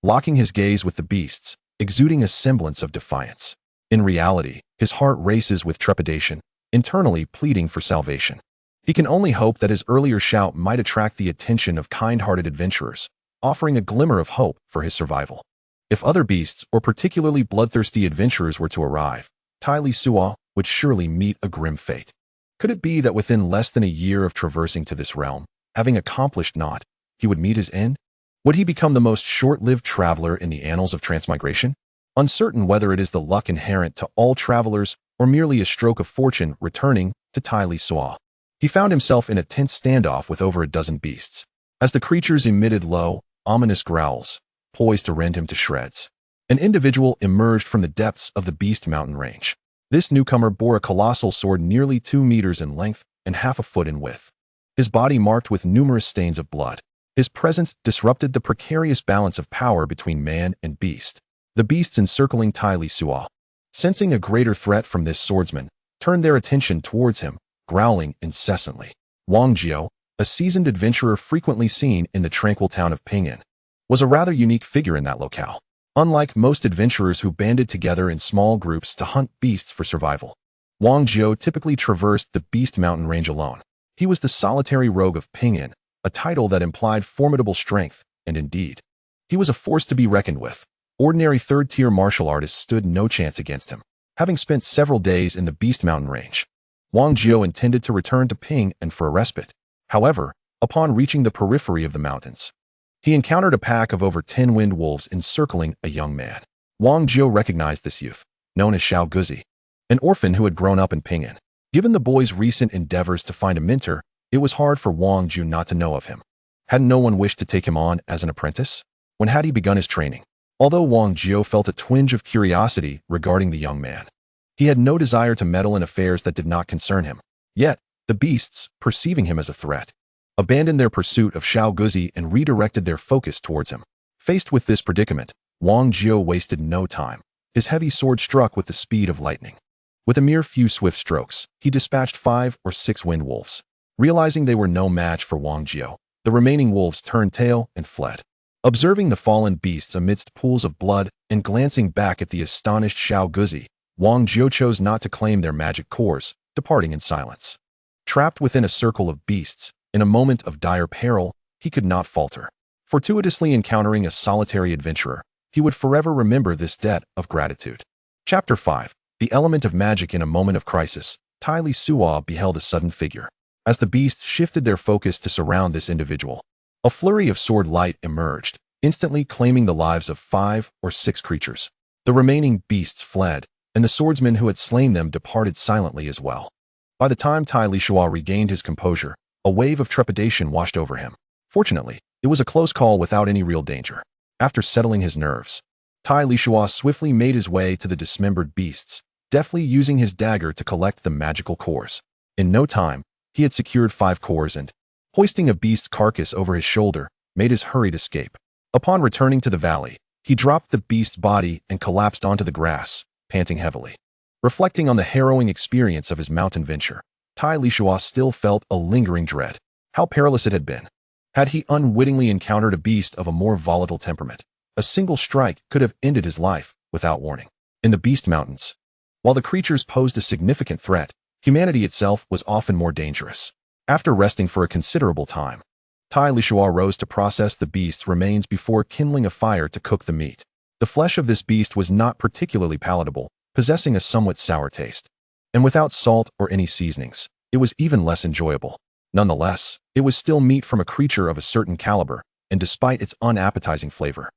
locking his gaze with the beasts, exuding a semblance of defiance. In reality, his heart races with trepidation, internally pleading for salvation. He can only hope that his earlier shout might attract the attention of kind-hearted adventurers, offering a glimmer of hope for his survival. If other beasts or particularly bloodthirsty adventurers were to arrive, Tai Lisuo would surely meet a grim fate. Could it be that within less than a year of traversing to this realm, having accomplished naught, he would meet his end? Would he become the most short-lived traveler in the annals of transmigration? Uncertain whether it is the luck inherent to all travelers or merely a stroke of fortune returning to Tai Lisuo, he found himself in a tense standoff with over a dozen beasts. As the creatures emitted low, ominous growls, poised to rend him to shreds, an individual emerged from the depths of the Beast Mountain Range. This newcomer bore a colossal sword nearly 2 meters in length and half a foot in width, his body marked with numerous stains of blood. His presence disrupted the precarious balance of power between man and beast. The beasts encircling Tai Lisuo, sensing a greater threat from this swordsman, turned their attention towards him, growling incessantly. Wang Jiao, a seasoned adventurer frequently seen in the tranquil town of Ping'an, was a rather unique figure in that locale. Unlike most adventurers who banded together in small groups to hunt beasts for survival, Wang Jiao typically traversed the Beast Mountain range alone. He was the solitary rogue of Ping'an, a title that implied formidable strength, and indeed, he was a force to be reckoned with. Ordinary third-tier martial artists stood no chance against him. Having spent several days in the Beast Mountain range, Wang Jiao intended to return to Ping'an for a respite. However, upon reaching the periphery of the mountains, he encountered a pack of over 10 wind wolves encircling a young man. Wang Jiao recognized this youth, known as Xiao Guzi, an orphan who had grown up in Ping'an. Given the boy's recent endeavors to find a mentor, it was hard for Wang Jiao not to know of him. Hadn't no one wished to take him on as an apprentice? When had he begun his training? Although Wang Jiao felt a twinge of curiosity regarding the young man, he had no desire to meddle in affairs that did not concern him. Yet, the beasts, perceiving him as a threat, abandoned their pursuit of Xiao Guzi and redirected their focus towards him. Faced with this predicament, Wang Jiao wasted no time. His heavy sword struck with the speed of lightning. With a mere few swift strokes, he dispatched 5 or 6 wind wolves. Realizing they were no match for Wang Jiao, the remaining wolves turned tail and fled. Observing the fallen beasts amidst pools of blood and glancing back at the astonished Xiao Guzi, Wang Jiao chose not to claim their magic cores, departing in silence. Trapped within a circle of beasts, in a moment of dire peril, he could not falter. Fortuitously encountering a solitary adventurer, he would forever remember this debt of gratitude. Chapter 5. The element of magic in a moment of crisis. Tai Lisuo beheld a sudden figure. As the beasts shifted their focus to surround this individual, a flurry of sword light emerged, instantly claiming the lives of 5 or 6 creatures. The remaining beasts fled, and the swordsmen who had slain them departed silently as well. By the time Tai Lisuo regained his composure, a wave of trepidation washed over him. Fortunately, it was a close call without any real danger. After settling his nerves, Tai Lisuo swiftly made his way to the dismembered beasts, deftly using his dagger to collect the magical cores. In no time, he had secured 5 cores and, hoisting a beast's carcass over his shoulder, made his hurried escape. Upon returning to the valley, he dropped the beast's body and collapsed onto the grass, panting heavily. Reflecting on the harrowing experience of his mountain venture, Tai Lisuo still felt a lingering dread. How perilous it had been. Had he unwittingly encountered a beast of a more volatile temperament, a single strike could have ended his life without warning. In the Beast Mountains, while the creatures posed a significant threat, humanity itself was often more dangerous. After resting for a considerable time, Tai Lisuo rose to process the beast's remains before kindling a fire to cook the meat. The flesh of this beast was not particularly palatable, possessing a somewhat sour taste. And without salt or any seasonings, it was even less enjoyable. Nonetheless, it was still meat from a creature of a certain caliber, and despite its unappetizing flavor,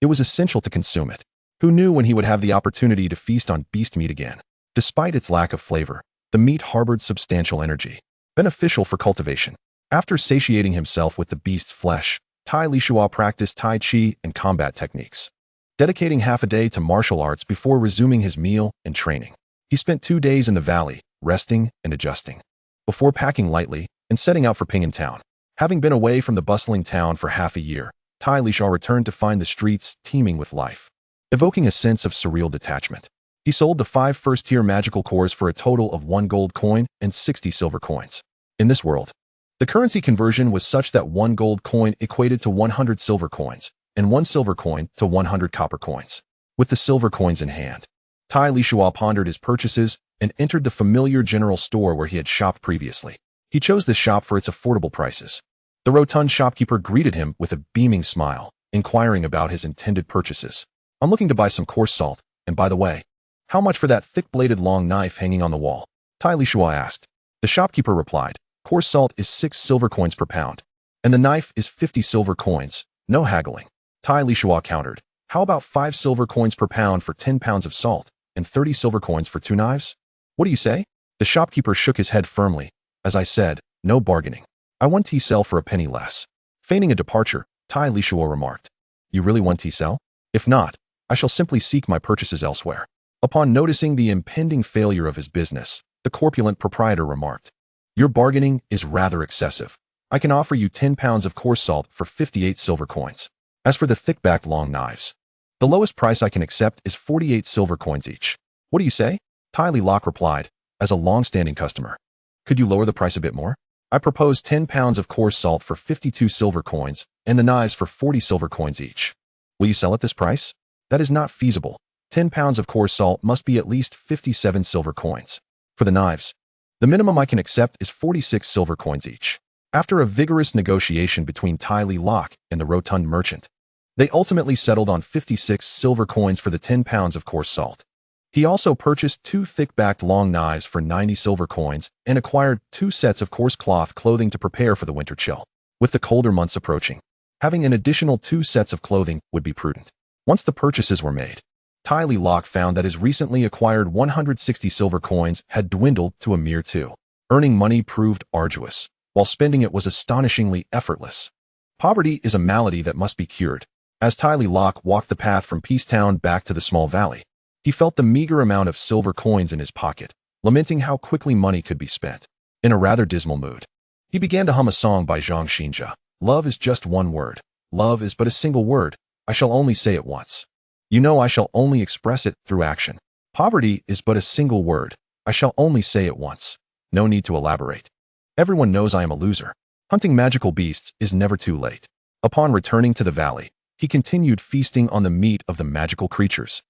it was essential to consume it. Who knew when he would have the opportunity to feast on beast meat again? Despite its lack of flavor, the meat harbored substantial energy, beneficial for cultivation. After satiating himself with the beast's flesh, Tai Lisuo practiced Tai Chi and combat techniques, dedicating half a day to martial arts before resuming his meal and training. He spent 2 days in the valley, resting and adjusting, before packing lightly and setting out for Ping'an town. Having been away from the bustling town for half a year, Tai Lisuo returned to find the streets teeming with life, evoking a sense of surreal detachment. He sold the 5 first-tier magical cores for a total of 1 gold coin and 60 silver coins. In this world, the currency conversion was such that 1 gold coin equated to 100 silver coins, and 1 silver coin to 100 copper coins. With the silver coins in hand, Tai Lisuo pondered his purchases and entered the familiar general store where he had shopped previously. He chose this shop for its affordable prices. The rotund shopkeeper greeted him with a beaming smile, inquiring about his intended purchases. "I'm looking to buy some coarse salt, and by the way, how much for that thick-bladed long knife hanging on the wall?" Tai Lisuo asked. The shopkeeper replied, "Coarse salt is 6 silver coins per pound, and the knife is 50 silver coins, no haggling." Tai Lisuo countered, "How about 5 silver coins per pound for 10 pounds of salt, and 30 silver coins for 2 knives? What do you say?" The shopkeeper shook his head firmly. "As I said, no bargaining. I want tea sell for a penny less." Feigning a departure, Tai Lisuo remarked, "You really want tea sell? If not, I shall simply seek my purchases elsewhere." Upon noticing the impending failure of his business, the corpulent proprietor remarked, "Your bargaining is rather excessive. I can offer you 10 pounds of coarse salt for 58 silver coins. As for the thick-backed long knives, the lowest price I can accept is 48 silver coins each. What do you say?" Tai Lok replied, "As a long-standing customer, could you lower the price a bit more? I propose 10 pounds of coarse salt for 52 silver coins and the knives for 40 silver coins each. Will you sell at this price?" "That is not feasible. 10 pounds of coarse salt must be at least 57 silver coins. For the knives, the minimum I can accept is 46 silver coins each. After a vigorous negotiation between Tai Lok and the rotund merchant, they ultimately settled on 56 silver coins for the 10 pounds of coarse salt. He also purchased 2 thick-backed long knives for 90 silver coins and acquired 2 sets of coarse cloth clothing to prepare for the winter chill. With the colder months approaching, having an additional 2 sets of clothing would be prudent. Once the purchases were made, Tai Lok found that his recently acquired 160 silver coins had dwindled to a mere 2. Earning money proved arduous, while spending it was astonishingly effortless. Poverty is a malady that must be cured. As Tai Lok walked the path from Peacetown back to the small valley, he felt the meager amount of silver coins in his pocket, lamenting how quickly money could be spent. In a rather dismal mood, he began to hum a song by Zhang Xinjia. Love is just one word. Love is but a single word. I shall only say it once. You know I shall only express it through action. Poverty is but a single word. I shall only say it once. No need to elaborate. Everyone knows I am a loser. Hunting magical beasts is never too late. Upon returning to the valley, he continued feasting on the meat of the magical creatures,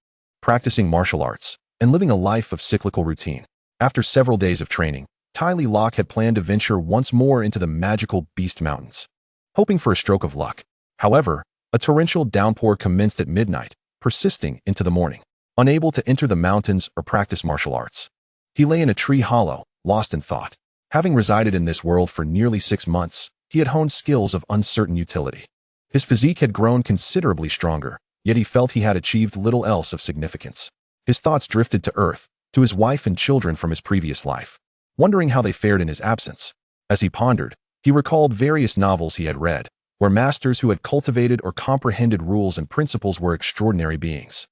practicing martial arts, and living a life of cyclical routine. After several days of training, Tai Lok had planned to venture once more into the magical Beast Mountains, hoping for a stroke of luck. However, a torrential downpour commenced at midnight, persisting into the morning. Unable to enter the mountains or practice martial arts, he lay in a tree hollow, lost in thought. Having resided in this world for nearly 6 months, he had honed skills of uncertain utility. His physique had grown considerably stronger, yet he felt he had achieved little else of significance. His thoughts drifted to Earth, to his wife and children from his previous life, wondering how they fared in his absence. As he pondered, he recalled various novels he had read, where masters who had cultivated or comprehended rules and principles were extraordinary beings.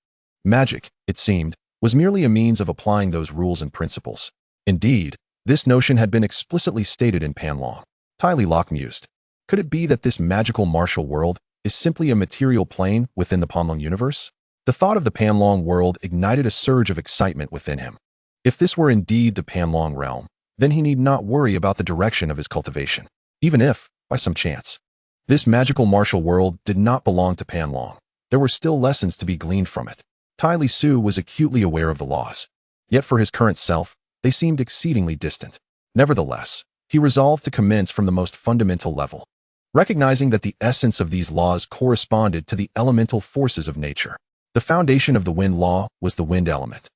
Magic, it seemed, was merely a means of applying those rules and principles. Indeed, this notion had been explicitly stated in Panlong. Tai Lok mused. Could it be that this magical martial world is simply a material plane within the Panlong universe? The thought of the Panlong world ignited a surge of excitement within him. If this were indeed the Panlong realm, then he need not worry about the direction of his cultivation. Even if, by some chance, this magical martial world did not belong to Panlong, there were still lessons to be gleaned from it. Tai Lisuo was acutely aware of the laws, yet for his current self, they seemed exceedingly distant. Nevertheless, he resolved to commence from the most fundamental level, recognizing that the essence of these laws corresponded to the elemental forces of nature. The foundation of the wind law was the wind element.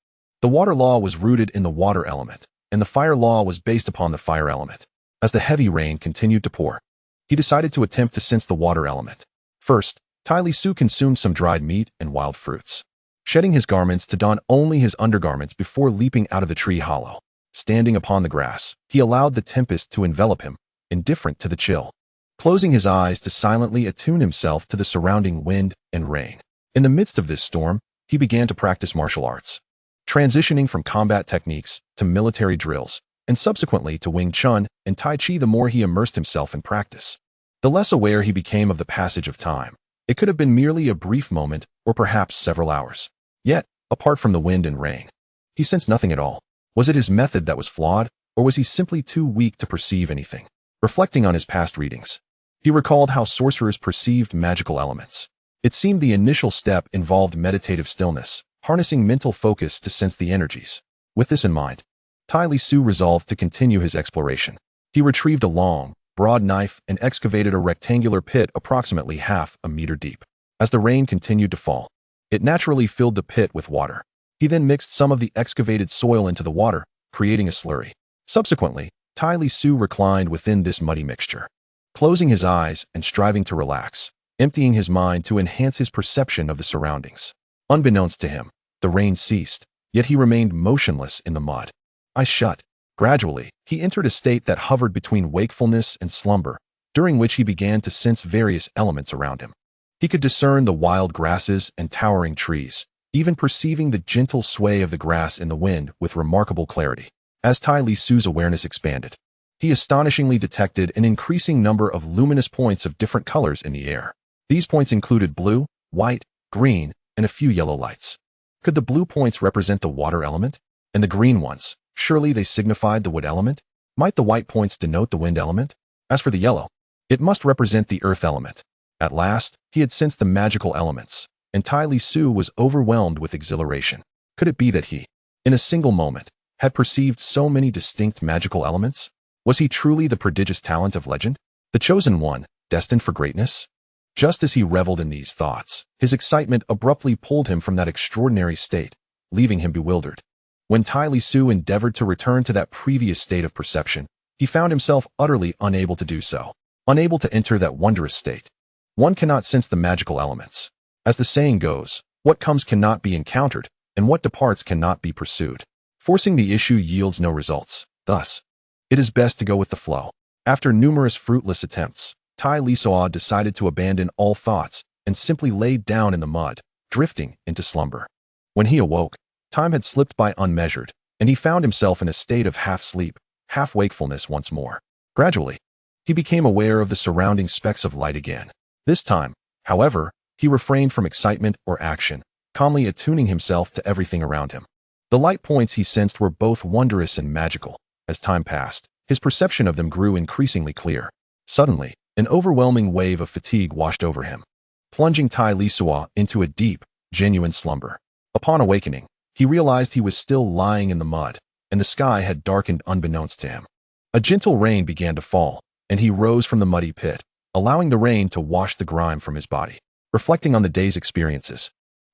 The water law was rooted in the water element, and the fire law was based upon the fire element. As the heavy rain continued to pour, he decided to attempt to sense the water element. First, Tai Lisuo consumed some dried meat and wild fruits, shedding his garments to don only his undergarments before leaping out of the tree hollow. Standing upon the grass, he allowed the tempest to envelop him, indifferent to the chill, closing his eyes to silently attune himself to the surrounding wind and rain. In the midst of this storm, he began to practice martial arts, transitioning from combat techniques to military drills, and subsequently to Wing Chun and Tai Chi. The more he immersed himself in practice, the less aware he became of the passage of time. It could have been merely a brief moment or perhaps several hours. Yet, apart from the wind and rain, he sensed nothing at all. Was it his method that was flawed, or was he simply too weak to perceive anything? Reflecting on his past readings, he recalled how sorcerers perceived magical elements. It seemed the initial step involved meditative stillness, harnessing mental focus to sense the energies. With this in mind, Tai Lisuo resolved to continue his exploration. He retrieved a long, broad knife and excavated a rectangular pit approximately half a meter deep. As the rain continued to fall, it naturally filled the pit with water. He then mixed some of the excavated soil into the water, creating a slurry. Subsequently, Tai Lisuo reclined within this muddy mixture, closing his eyes and striving to relax, emptying his mind to enhance his perception of the surroundings. Unbeknownst to him, the rain ceased, yet he remained motionless in the mud. Eyes shut. Gradually, he entered a state that hovered between wakefulness and slumber, during which he began to sense various elements around him. He could discern the wild grasses and towering trees, even perceiving the gentle sway of the grass in the wind with remarkable clarity. As Tai Lisuo's awareness expanded, he astonishingly detected an increasing number of luminous points of different colors in the air. These points included blue, white, green, and a few yellow lights. Could the blue points represent the water element? And the green ones, surely they signified the wood element? Might the white points denote the wind element? As for the yellow, it must represent the earth element. At last, he had sensed the magical elements, and Tai Lisuo was overwhelmed with exhilaration. Could it be that he, in a single moment, had perceived so many distinct magical elements? Was he truly the prodigious talent of legend? The chosen one, destined for greatness? Just as he reveled in these thoughts, his excitement abruptly pulled him from that extraordinary state, leaving him bewildered. When Tai Lisuo endeavored to return to that previous state of perception, he found himself utterly unable to do so, unable to enter that wondrous state. One cannot sense the magical elements. As the saying goes, what comes cannot be encountered, and what departs cannot be pursued. Forcing the issue yields no results. Thus, it is best to go with the flow. After numerous fruitless attempts, Tai Lisuo decided to abandon all thoughts and simply laid down in the mud, drifting into slumber. When he awoke, time had slipped by unmeasured, and he found himself in a state of half-sleep, half-wakefulness once more. Gradually, he became aware of the surrounding specks of light again. This time, however, he refrained from excitement or action, calmly attuning himself to everything around him. The light points he sensed were both wondrous and magical. As time passed, his perception of them grew increasingly clear. Suddenly, an overwhelming wave of fatigue washed over him, plunging Tai Lisuo into a deep, genuine slumber. Upon awakening, he realized he was still lying in the mud, and the sky had darkened unbeknownst to him. A gentle rain began to fall, and he rose from the muddy pit, allowing the rain to wash the grime from his body. Reflecting on the day's experiences,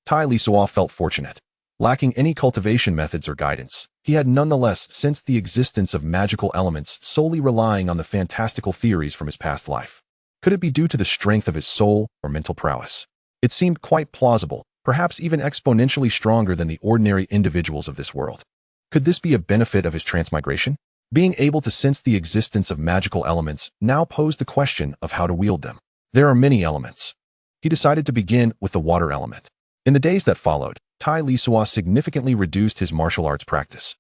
Tai Lisuo felt fortunate. Lacking any cultivation methods or guidance, he had nonetheless sensed the existence of magical elements solely relying on the fantastical theories from his past life. Could it be due to the strength of his soul or mental prowess? It seemed quite plausible, perhaps even exponentially stronger than the ordinary individuals of this world. Could this be a benefit of his transmigration? Being able to sense the existence of magical elements now posed the question of how to wield them. There are many elements. He decided to begin with the water element. In the days that followed, Tai Lisuo significantly reduced his martial arts practice,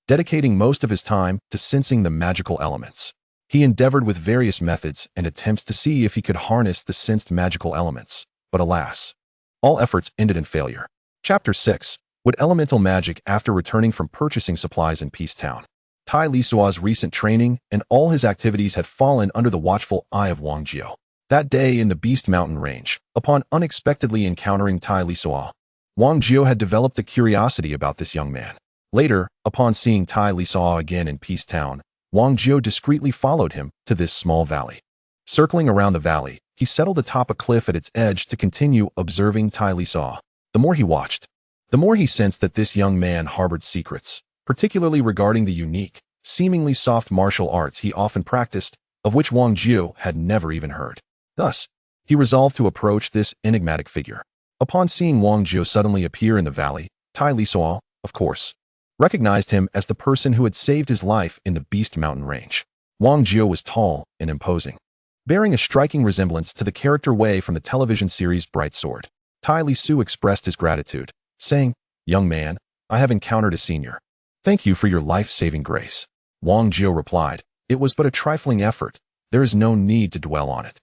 dedicating most of his time to sensing the magical elements. He endeavored with various methods and attempts to see if he could harness the sensed magical elements, but alas, all efforts ended in failure. Chapter 6. Would elemental magic after returning from purchasing supplies in Peace Town. Tai Lisuo's recent training and all his activities had fallen under the watchful eye of Wang Jio. That day in the Beast Mountain Range, upon unexpectedly encountering Tai Lisuo, Wang Jio had developed a curiosity about this young man. Later, upon seeing Tai Lisuo again in Peace Town, Wang Jio discreetly followed him to this small valley. Circling around the valley, he settled atop a cliff at its edge to continue observing Tai Lisuo. The more he watched, the more he sensed that this young man harbored secrets, particularly regarding the unique, seemingly soft martial arts he often practiced, of which Wang Jio had never even heard. Thus, he resolved to approach this enigmatic figure. Upon seeing Wang Jio suddenly appear in the valley, Tai Lisuo, of course, recognized him as the person who had saved his life in the Beast Mountain Range. Wang Jio was tall and imposing, bearing a striking resemblance to the character Wei from the television series Bright Sword. Tai Lisuo expressed his gratitude, saying, "Young man, I have encountered a senior. Thank you for your life-saving grace." Wang Jio replied, "It was but a trifling effort. There is no need to dwell on it.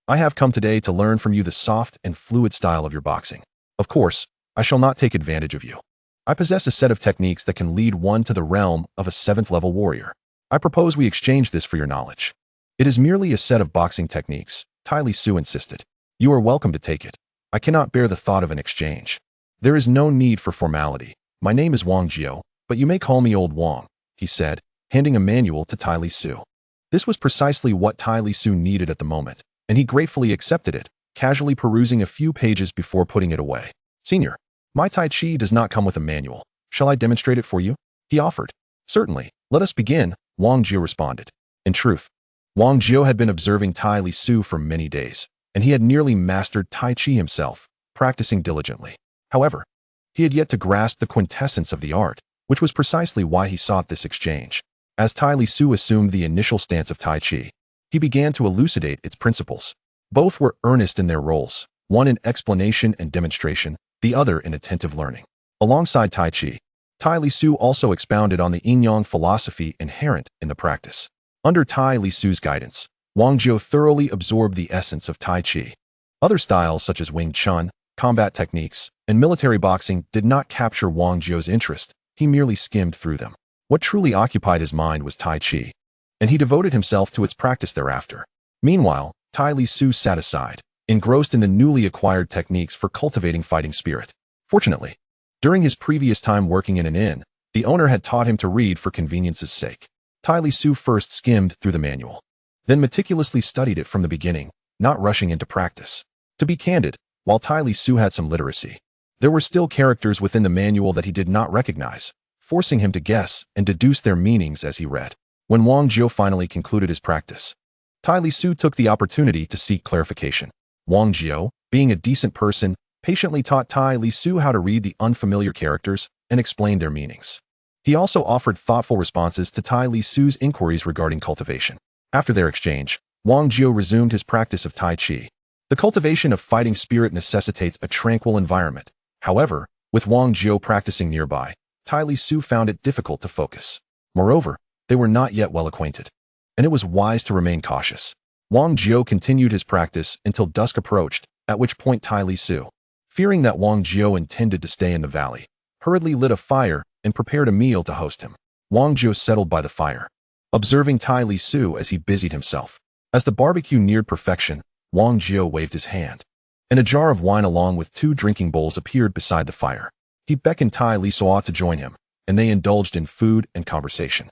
I have come today to learn from you the soft and fluid style of your boxing. Of course, I shall not take advantage of you. I possess a set of techniques that can lead one to the realm of a 7th-level warrior. I propose we exchange this for your knowledge." "It is merely a set of boxing techniques," Tai Lisuo insisted. "You are welcome to take it. I cannot bear the thought of an exchange. There is no need for formality. My name is Wang Jio, but you may call me Old Wang," he said, handing a manual to Tai Lisuo. This was precisely what Tai Lisuo needed at the moment, and he gratefully accepted it, casually perusing a few pages before putting it away. "Senior, my Tai Chi does not come with a manual. Shall I demonstrate it for you?" he offered. "Certainly, let us begin," Wang Jio responded. In truth, Wang Jio had been observing Tai Lisuo for many days, and he had nearly mastered Tai Chi himself, practicing diligently. However, he had yet to grasp the quintessence of the art, which was precisely why he sought this exchange. As Tai Lisuo assumed the initial stance of Tai Chi, he began to elucidate its principles. Both were earnest in their roles, one in explanation and demonstration, the other in attentive learning. Alongside Tai Chi, Tai Lisuo also expounded on the yin-yang philosophy inherent in the practice. Under Tai Lisuo's guidance, Wang Jio thoroughly absorbed the essence of Tai Chi. Other styles such as Wing Chun, combat techniques, and military boxing did not capture Wang Jio's interest. He merely skimmed through them. What truly occupied his mind was Tai Chi, and he devoted himself to its practice thereafter. Meanwhile, Tai Lisuo sat aside, engrossed in the newly acquired techniques for cultivating fighting spirit. Fortunately, during his previous time working in an inn, The owner had taught him to read for convenience's sake. Tai Lisuo first skimmed through the manual, then meticulously studied it from the beginning, not rushing into practice. To be candid, while Tai Lisuo had some literacy, there were still characters within the manual that he did not recognize, forcing him to guess and deduce their meanings as he read. When Wang Jiu finally concluded his practice, Tai Lisuo took the opportunity to seek clarification. Wang Jiu, being a decent person, patiently taught Tai Lisuo how to read the unfamiliar characters and explain their meanings. He also offered thoughtful responses to Tai Lisuo's inquiries regarding cultivation. After their exchange, Wang Jiu resumed his practice of Tai Chi. The cultivation of fighting spirit necessitates a tranquil environment. However, with Wang Jiu practicing nearby, Tai Lisuo found it difficult to focus. Moreover, they were not yet well acquainted, and it was wise to remain cautious. Wang Jiu continued his practice until dusk approached, at which point Tai Lisuo, fearing that Wang Jiu intended to stay in the valley, hurriedly lit a fire and prepared a meal to host him. Wang Jiu settled by the fire, observing Tai Lisuo as he busied himself. As the barbecue neared perfection, Wang Jiu waved his hand, and a jar of wine along with 2 drinking bowls appeared beside the fire. He beckoned Tai Lisuo to join him, and they indulged in food and conversation.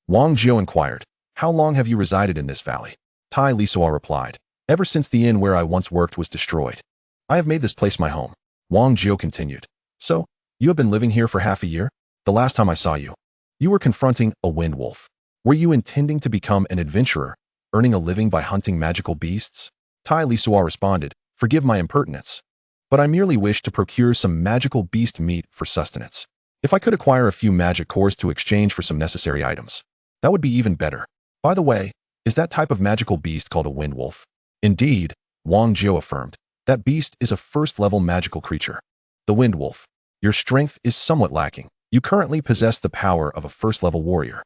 Wang Jiu inquired, "How long have you resided in this valley?" Tai Lisuo replied, "Ever since the inn where I once worked was destroyed. I have made this place my home." Wang Jiu continued, "So, you have been living here for half a year? The last time I saw you, you were confronting a wind wolf. Were you intending to become an adventurer, earning a living by hunting magical beasts?" Tai Lisuo responded, "Forgive my impertinence, but I merely wish to procure some magical beast meat for sustenance. If I could acquire a few magic cores to exchange for some necessary items, that would be even better. By the way, is that type of magical beast called a wind wolf?" "Indeed," Wang Jiu affirmed. "That beast is a first-level magical creature. The wind wolf. Your strength is somewhat lacking. You currently possess the power of a first-level warrior,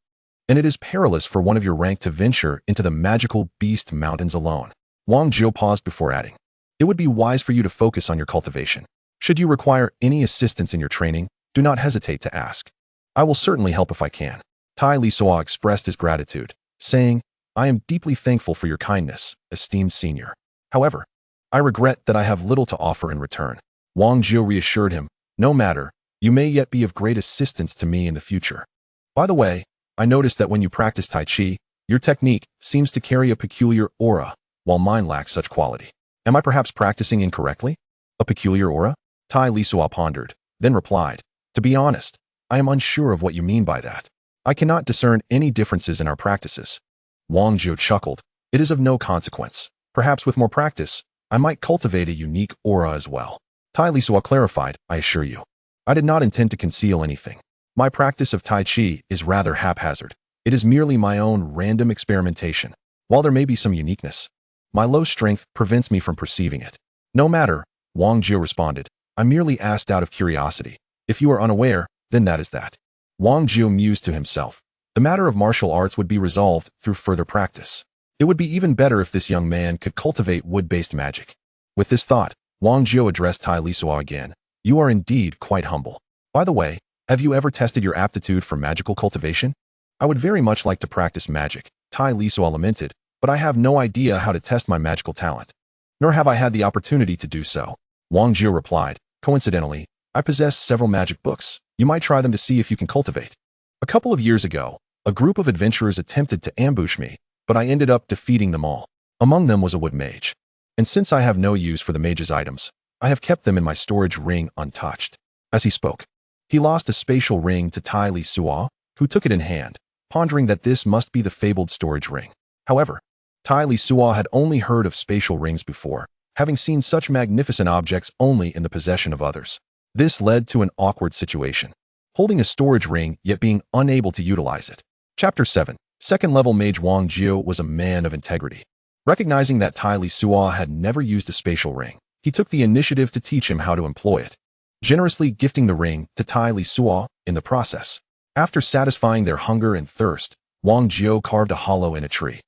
and it is perilous for one of your rank to venture into the magical beast mountains alone." Wang Jiu paused before adding, "It would be wise for you to focus on your cultivation. Should you require any assistance in your training, do not hesitate to ask. I will certainly help if I can." Tai Lisuo expressed his gratitude, saying, "I am deeply thankful for your kindness, esteemed senior. However, I regret that I have little to offer in return." Wang Jiu reassured him, "No matter, you may yet be of great assistance to me in the future. By the way, I noticed that when you practice Tai Chi, your technique seems to carry a peculiar aura, while mine lacks such quality. Am I perhaps practicing incorrectly?" "A peculiar aura?" Tai Lisuo pondered, then replied, "To be honest, I am unsure of what you mean by that. I cannot discern any differences in our practices." Wang Jiu chuckled, "It is of no consequence. Perhaps with more practice, I might cultivate a unique aura as well." Tai Lisuo clarified, "I assure you, I did not intend to conceal anything. My practice of Tai Chi is rather haphazard. It is merely my own random experimentation. While there may be some uniqueness, my low strength prevents me from perceiving it." "No matter," Wang Jiu responded. "I merely asked out of curiosity. If you are unaware, then that is that." Wang Jiu mused to himself. The matter of martial arts would be resolved through further practice. It would be even better if this young man could cultivate wood-based magic. With this thought, Wang Jiu addressed Tai Lisuo again. "You are indeed quite humble. By the way, have you ever tested your aptitude for magical cultivation?" "I would very much like to practice magic," Tai Lisuo lamented, "but I have no idea how to test my magical talent. Nor have I had the opportunity to do so." Wang Jiu replied, "Coincidentally, I possess several magic books. You might try them to see if you can cultivate. A couple of years ago, a group of adventurers attempted to ambush me, but I ended up defeating them all. Among them was a wood mage. And since I have no use for the mage's items, I have kept them in my storage ring untouched." As he spoke, he lost a spatial ring to Tai Lisuo, who took it in hand, pondering that this must be the fabled storage ring. However, Tai Lisuo had only heard of spatial rings before, having seen such magnificent objects only in the possession of others. This led to an awkward situation, holding a storage ring yet being unable to utilize it. Chapter 7. Second-level mage Wang Jiu was a man of integrity. Recognizing that Tai Lisuo had never used a spatial ring, he took the initiative to teach him how to employ it, generously gifting the ring to Tai Lisuo in the process. After satisfying their hunger and thirst, Wang Jiu carved a hollow in a tree,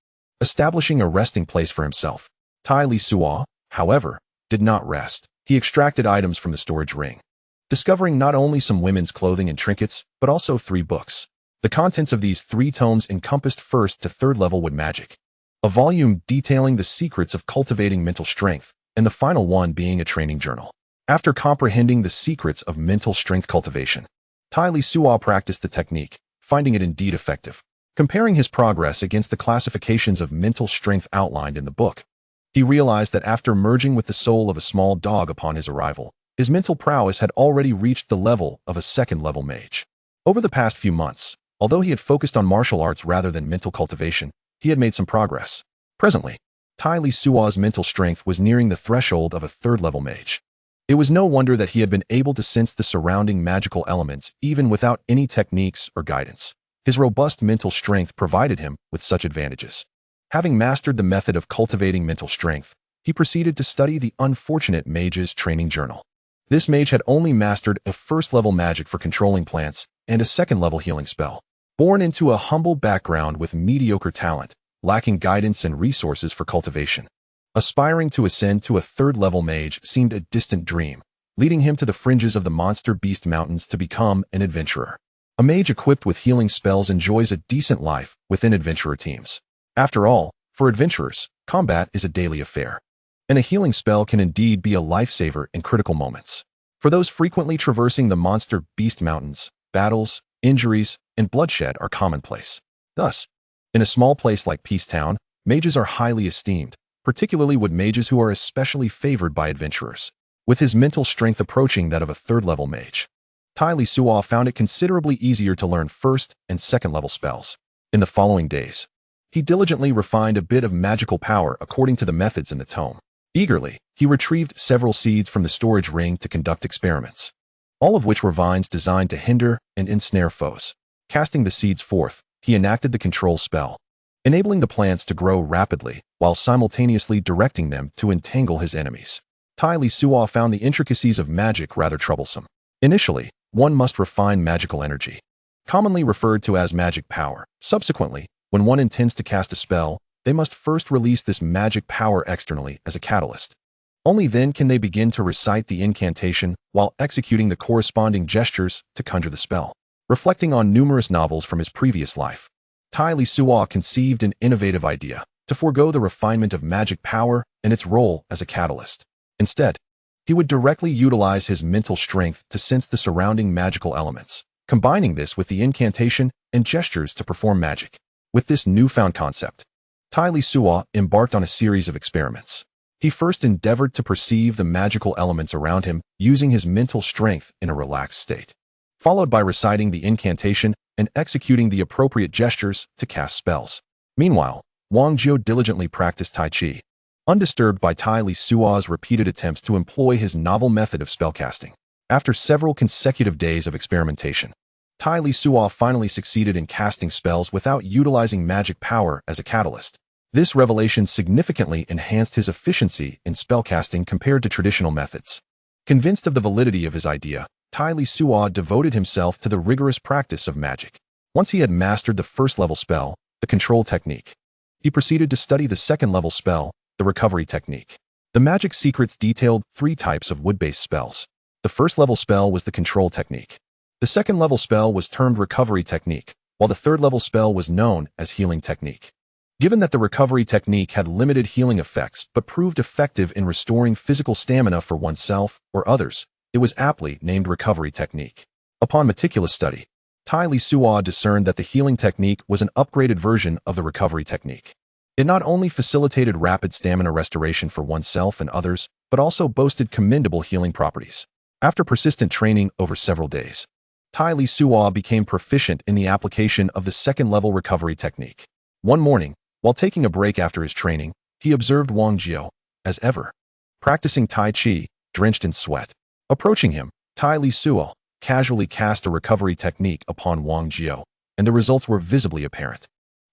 establishing a resting place for himself. Tai Lisuo, however, did not rest. He extracted items from the storage ring, discovering not only some women's clothing and trinkets, but also 3 books. The contents of these 3 tomes encompassed first to third-level wood magic, a volume detailing the secrets of cultivating mental strength, and the final one being a training journal. After comprehending the secrets of mental strength cultivation, Tai Lisuo practiced the technique, finding it indeed effective. Comparing his progress against the classifications of mental strength outlined in the book, he realized that after merging with the soul of a small dog upon his arrival, his mental prowess had already reached the level of a second-level mage. Over the past few months, although he had focused on martial arts rather than mental cultivation, he had made some progress. Presently, Tai Lisuo's mental strength was nearing the threshold of a third-level mage. It was no wonder that he had been able to sense the surrounding magical elements even without any techniques or guidance. His robust mental strength provided him with such advantages. Having mastered the method of cultivating mental strength, he proceeded to study the unfortunate mage's training journal. This mage had only mastered a first-level magic for controlling plants and a second-level healing spell. Born into a humble background with mediocre talent, lacking guidance and resources for cultivation, aspiring to ascend to a third-level mage seemed a distant dream, leading him to the fringes of the monster beast mountains to become an adventurer. A mage equipped with healing spells enjoys a decent life within adventurer teams. After all, for adventurers, combat is a daily affair, and a healing spell can indeed be a lifesaver in critical moments. For those frequently traversing the monster beast mountains, battles, injuries, and bloodshed are commonplace. Thus, in a small place like Peace Town, mages are highly esteemed, particularly wood mages who are especially favored by adventurers. With his mental strength approaching that of a third-level mage, Tai Lisuo found it considerably easier to learn first and second-level spells. In the following days, he diligently refined a bit of magical power according to the methods in the tome. Eagerly, he retrieved several seeds from the storage ring to conduct experiments, all of which were vines designed to hinder and ensnare foes. Casting the seeds forth, he enacted the control spell, enabling the plants to grow rapidly while simultaneously directing them to entangle his enemies. Tai Lisuo found the intricacies of magic rather troublesome. Initially, one must refine magical energy, commonly referred to as magic power. Subsequently, when one intends to cast a spell, they must first release this magic power externally as a catalyst. Only then can they begin to recite the incantation while executing the corresponding gestures to conjure the spell. Reflecting on numerous novels from his previous life, Tai Lisuo conceived an innovative idea to forego the refinement of magic power and its role as a catalyst. Instead, he would directly utilize his mental strength to sense the surrounding magical elements, combining this with the incantation and gestures to perform magic. With this newfound concept, Tai Lisuo embarked on a series of experiments. He first endeavored to perceive the magical elements around him using his mental strength in a relaxed state, followed by reciting the incantation and executing the appropriate gestures to cast spells. Meanwhile, Wang Jiao diligently practiced Tai Chi, undisturbed by Tai Lisuo's repeated attempts to employ his novel method of spellcasting. After several consecutive days of experimentation, Tai Lisuo finally succeeded in casting spells without utilizing magic power as a catalyst. This revelation significantly enhanced his efficiency in spellcasting compared to traditional methods. Convinced of the validity of his idea, Tai Lisuo devoted himself to the rigorous practice of magic. Once he had mastered the first-level spell, the control technique, he proceeded to study the second-level spell, the recovery technique. The magic secrets detailed 3 types of wood-based spells. The first-level spell was the control technique. The second-level spell was termed recovery technique, while the third-level spell was known as healing technique. Given that the recovery technique had limited healing effects but proved effective in restoring physical stamina for oneself or others, it was aptly named recovery technique. Upon meticulous study, Tai Lisuo discerned that the healing technique was an upgraded version of the recovery technique. It not only facilitated rapid stamina restoration for oneself and others, but also boasted commendable healing properties. After persistent training over several days, Tai Lisuo became proficient in the application of the second-level recovery technique. One morning, while taking a break after his training, he observed Wang Jiao, as ever, practicing Tai Chi, drenched in sweat. Approaching him, Tai Lisuo casually cast a recovery technique upon Wang Jiao, and the results were visibly apparent.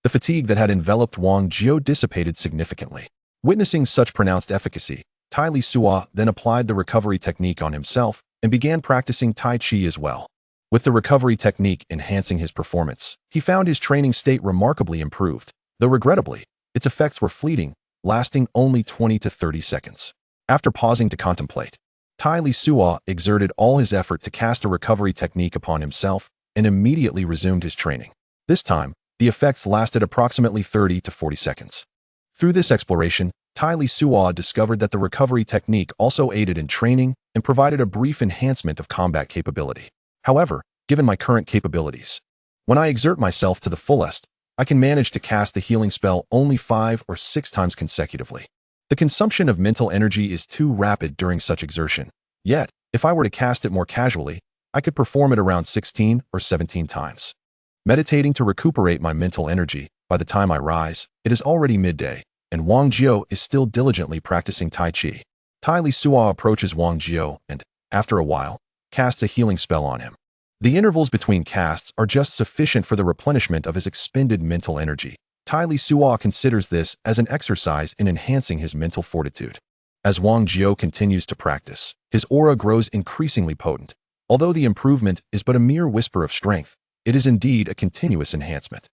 The fatigue that had enveloped Wang Jiao dissipated significantly. Witnessing such pronounced efficacy, Tai Lisuo then applied the recovery technique on himself and began practicing Tai Chi as well. With the recovery technique enhancing his performance, he found his training state remarkably improved, though regrettably, its effects were fleeting, lasting only 20 to 30 seconds. After pausing to contemplate, Tai Lisuo exerted all his effort to cast a recovery technique upon himself and immediately resumed his training. This time, the effects lasted approximately 30 to 40 seconds. Through this exploration, Tai Lisuo discovered that the recovery technique also aided in training and provided a brief enhancement of combat capability. However, given my current capabilities. When I exert myself to the fullest, I can manage to cast the healing spell only 5 or 6 times consecutively. The consumption of mental energy is too rapid during such exertion. Yet, if I were to cast it more casually, I could perform it around 16 or 17 times. Meditating to recuperate my mental energy, by the time I rise, it is already midday, and Wang Jiao is still diligently practicing Tai Chi. Tai Lisuo approaches Wang Jiao and, after a while, casts a healing spell on him. The intervals between casts are just sufficient for the replenishment of his expended mental energy. Tai Lisuo considers this as an exercise in enhancing his mental fortitude. As Wang Jiao continues to practice, his aura grows increasingly potent. Although the improvement is but a mere whisper of strength, it is indeed a continuous enhancement.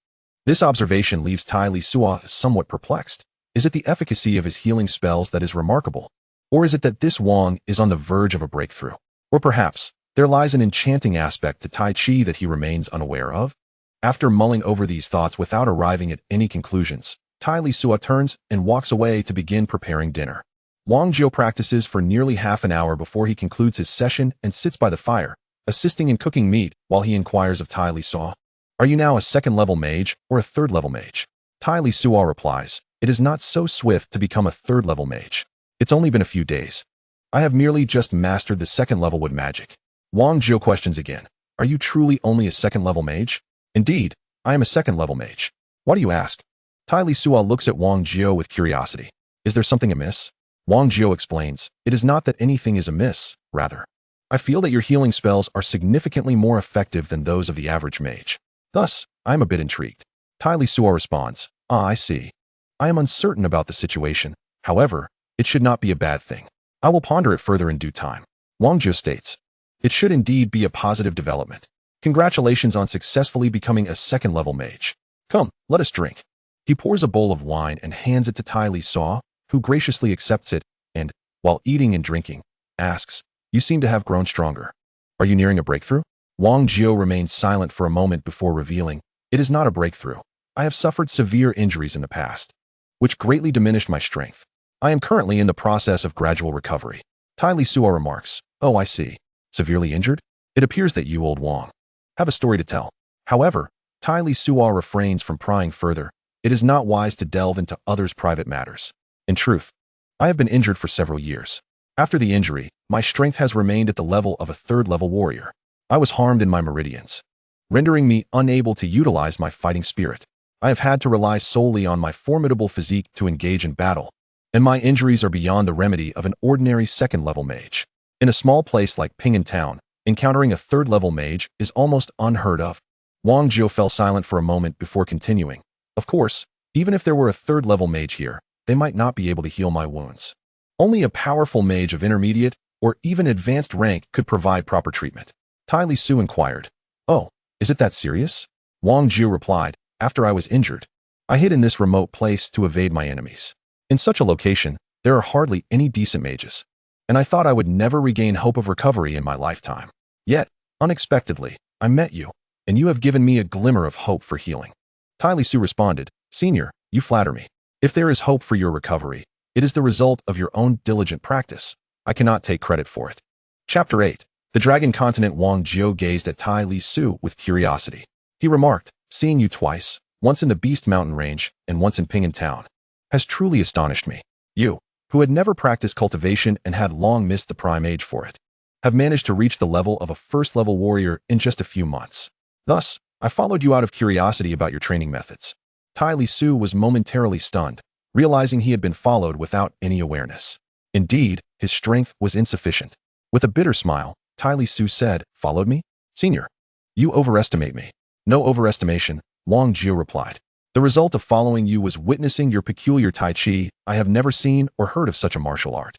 This observation leaves Tai Lisuo somewhat perplexed. Is it the efficacy of his healing spells that is remarkable? Or is it that this Wang is on the verge of a breakthrough? Or perhaps, there lies an enchanting aspect to Tai Chi that he remains unaware of? After mulling over these thoughts without arriving at any conclusions, Tai Lisuo turns and walks away to begin preparing dinner. Wang Jiao practices for nearly half an hour before he concludes his session and sits by the fire, assisting in cooking meat while he inquires of Tai Lisuo. Are you now a second-level mage or a third-level mage? Tai Lisuo replies, it is not so swift to become a third-level mage. It's only been a few days. I have merely just mastered the second-level wood magic. Wang Jiao questions again, are you truly only a second-level mage? Indeed, I am a second-level mage. Why do you ask? Tai Lisuo looks at Wang Jiao with curiosity. Is there something amiss? Wang Jiao explains, it is not that anything is amiss, rather. I feel that your healing spells are significantly more effective than those of the average mage. Thus, I am a bit intrigued. Tai Lisuo responds, I see. I am uncertain about the situation. However, it should not be a bad thing. I will ponder it further in due time. Wang Jiao states, it should indeed be a positive development. Congratulations on successfully becoming a second-level mage. Come, let us drink. He pours a bowl of wine and hands it to Tai Lisuo, who graciously accepts it and, while eating and drinking, asks, you seem to have grown stronger. Are you nearing a breakthrough? Wang Jiao remains silent for a moment before revealing, it is not a breakthrough. I have suffered severe injuries in the past, which greatly diminished my strength. I am currently in the process of gradual recovery. Tai Lisuo remarks, oh, I see. Severely injured? It appears that you, old Wang, have a story to tell. However, Tai Lisuo refrains from prying further. It is not wise to delve into others' private matters. In truth, I have been injured for several years. After the injury, my strength has remained at the level of a third-level warrior. I was harmed in my meridians, rendering me unable to utilize my fighting spirit. I have had to rely solely on my formidable physique to engage in battle, and my injuries are beyond the remedy of an ordinary second-level mage. In a small place like Ping'an Town, encountering a third-level mage is almost unheard of. Wang Jiao fell silent for a moment before continuing. Of course, even if there were a third-level mage here, they might not be able to heal my wounds. Only a powerful mage of intermediate or even advanced rank could provide proper treatment. Tai Lisuo inquired, oh, is it that serious? Wang Jiao replied, after I was injured, I hid in this remote place to evade my enemies. In such a location, there are hardly any decent mages, and I thought I would never regain hope of recovery in my lifetime. Yet, unexpectedly, I met you, and you have given me a glimmer of hope for healing. Tai Lisuo responded, Senior, you flatter me. If there is hope for your recovery, it is the result of your own diligent practice. I cannot take credit for it. Chapter 8. The Dragon Continent. Wang Jiao gazed at Tai Lisuo with curiosity. He remarked, seeing you twice, once in the Beast Mountain Range and once in Ping'an Town, has truly astonished me. You, who had never practiced cultivation and had long missed the prime age for it, have managed to reach the level of a first-level warrior in just a few months. Thus, I followed you out of curiosity about your training methods. Tai Lisuo was momentarily stunned, realizing he had been followed without any awareness. Indeed, his strength was insufficient. With a bitter smile, Tai Lisuo said, followed me? Senior, you overestimate me. No overestimation, Wang Jiao replied. The result of following you was witnessing your peculiar Tai Chi. I have never seen or heard of such a martial art.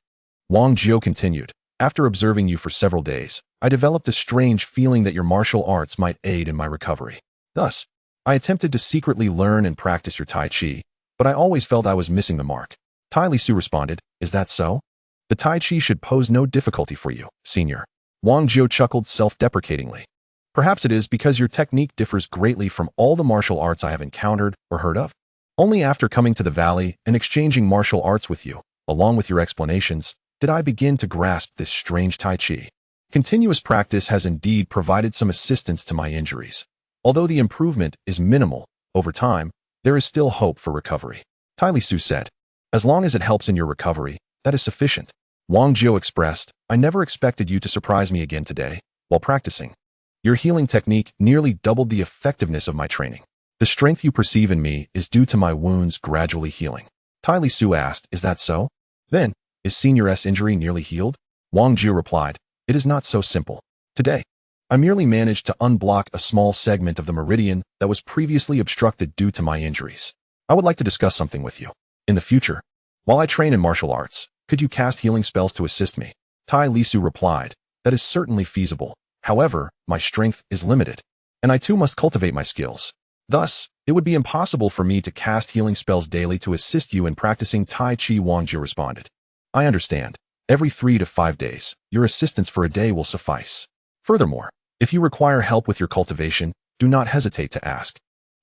Wang Jiao continued, after observing you for several days, I developed a strange feeling that your martial arts might aid in my recovery. Thus, I attempted to secretly learn and practice your Tai Chi, but I always felt I was missing the mark. Tai Lisuo responded, is that so? The Tai Chi should pose no difficulty for you, Senior. Wang Jiao chuckled self-deprecatingly. Perhaps it is because your technique differs greatly from all the martial arts I have encountered or heard of. Only after coming to the valley and exchanging martial arts with you, along with your explanations, did I begin to grasp this strange Tai Chi. Continuous practice has indeed provided some assistance to my injuries. Although the improvement is minimal, over time, there is still hope for recovery. Tai Lisuo said, as long as it helps in your recovery, that is sufficient. Wang Jiu expressed, I never expected you to surprise me again today, while practicing. Your healing technique nearly doubled the effectiveness of my training. The strength you perceive in me is due to my wounds gradually healing. Tai Lisuo asked, is that so? Then, is Senior's injury nearly healed? Wang Jiu replied, it is not so simple. Today, I merely managed to unblock a small segment of the meridian that was previously obstructed due to my injuries. I would like to discuss something with you. In the future, while I train in martial arts, could you cast healing spells to assist me? Tai Lisuo replied, that is certainly feasible. However, my strength is limited, and I too must cultivate my skills. Thus, it would be impossible for me to cast healing spells daily to assist you in practicing Tai Chi. Wang Jiu responded. I understand. Every 3 to 5 days, your assistance for a day will suffice. Furthermore, if you require help with your cultivation, do not hesitate to ask.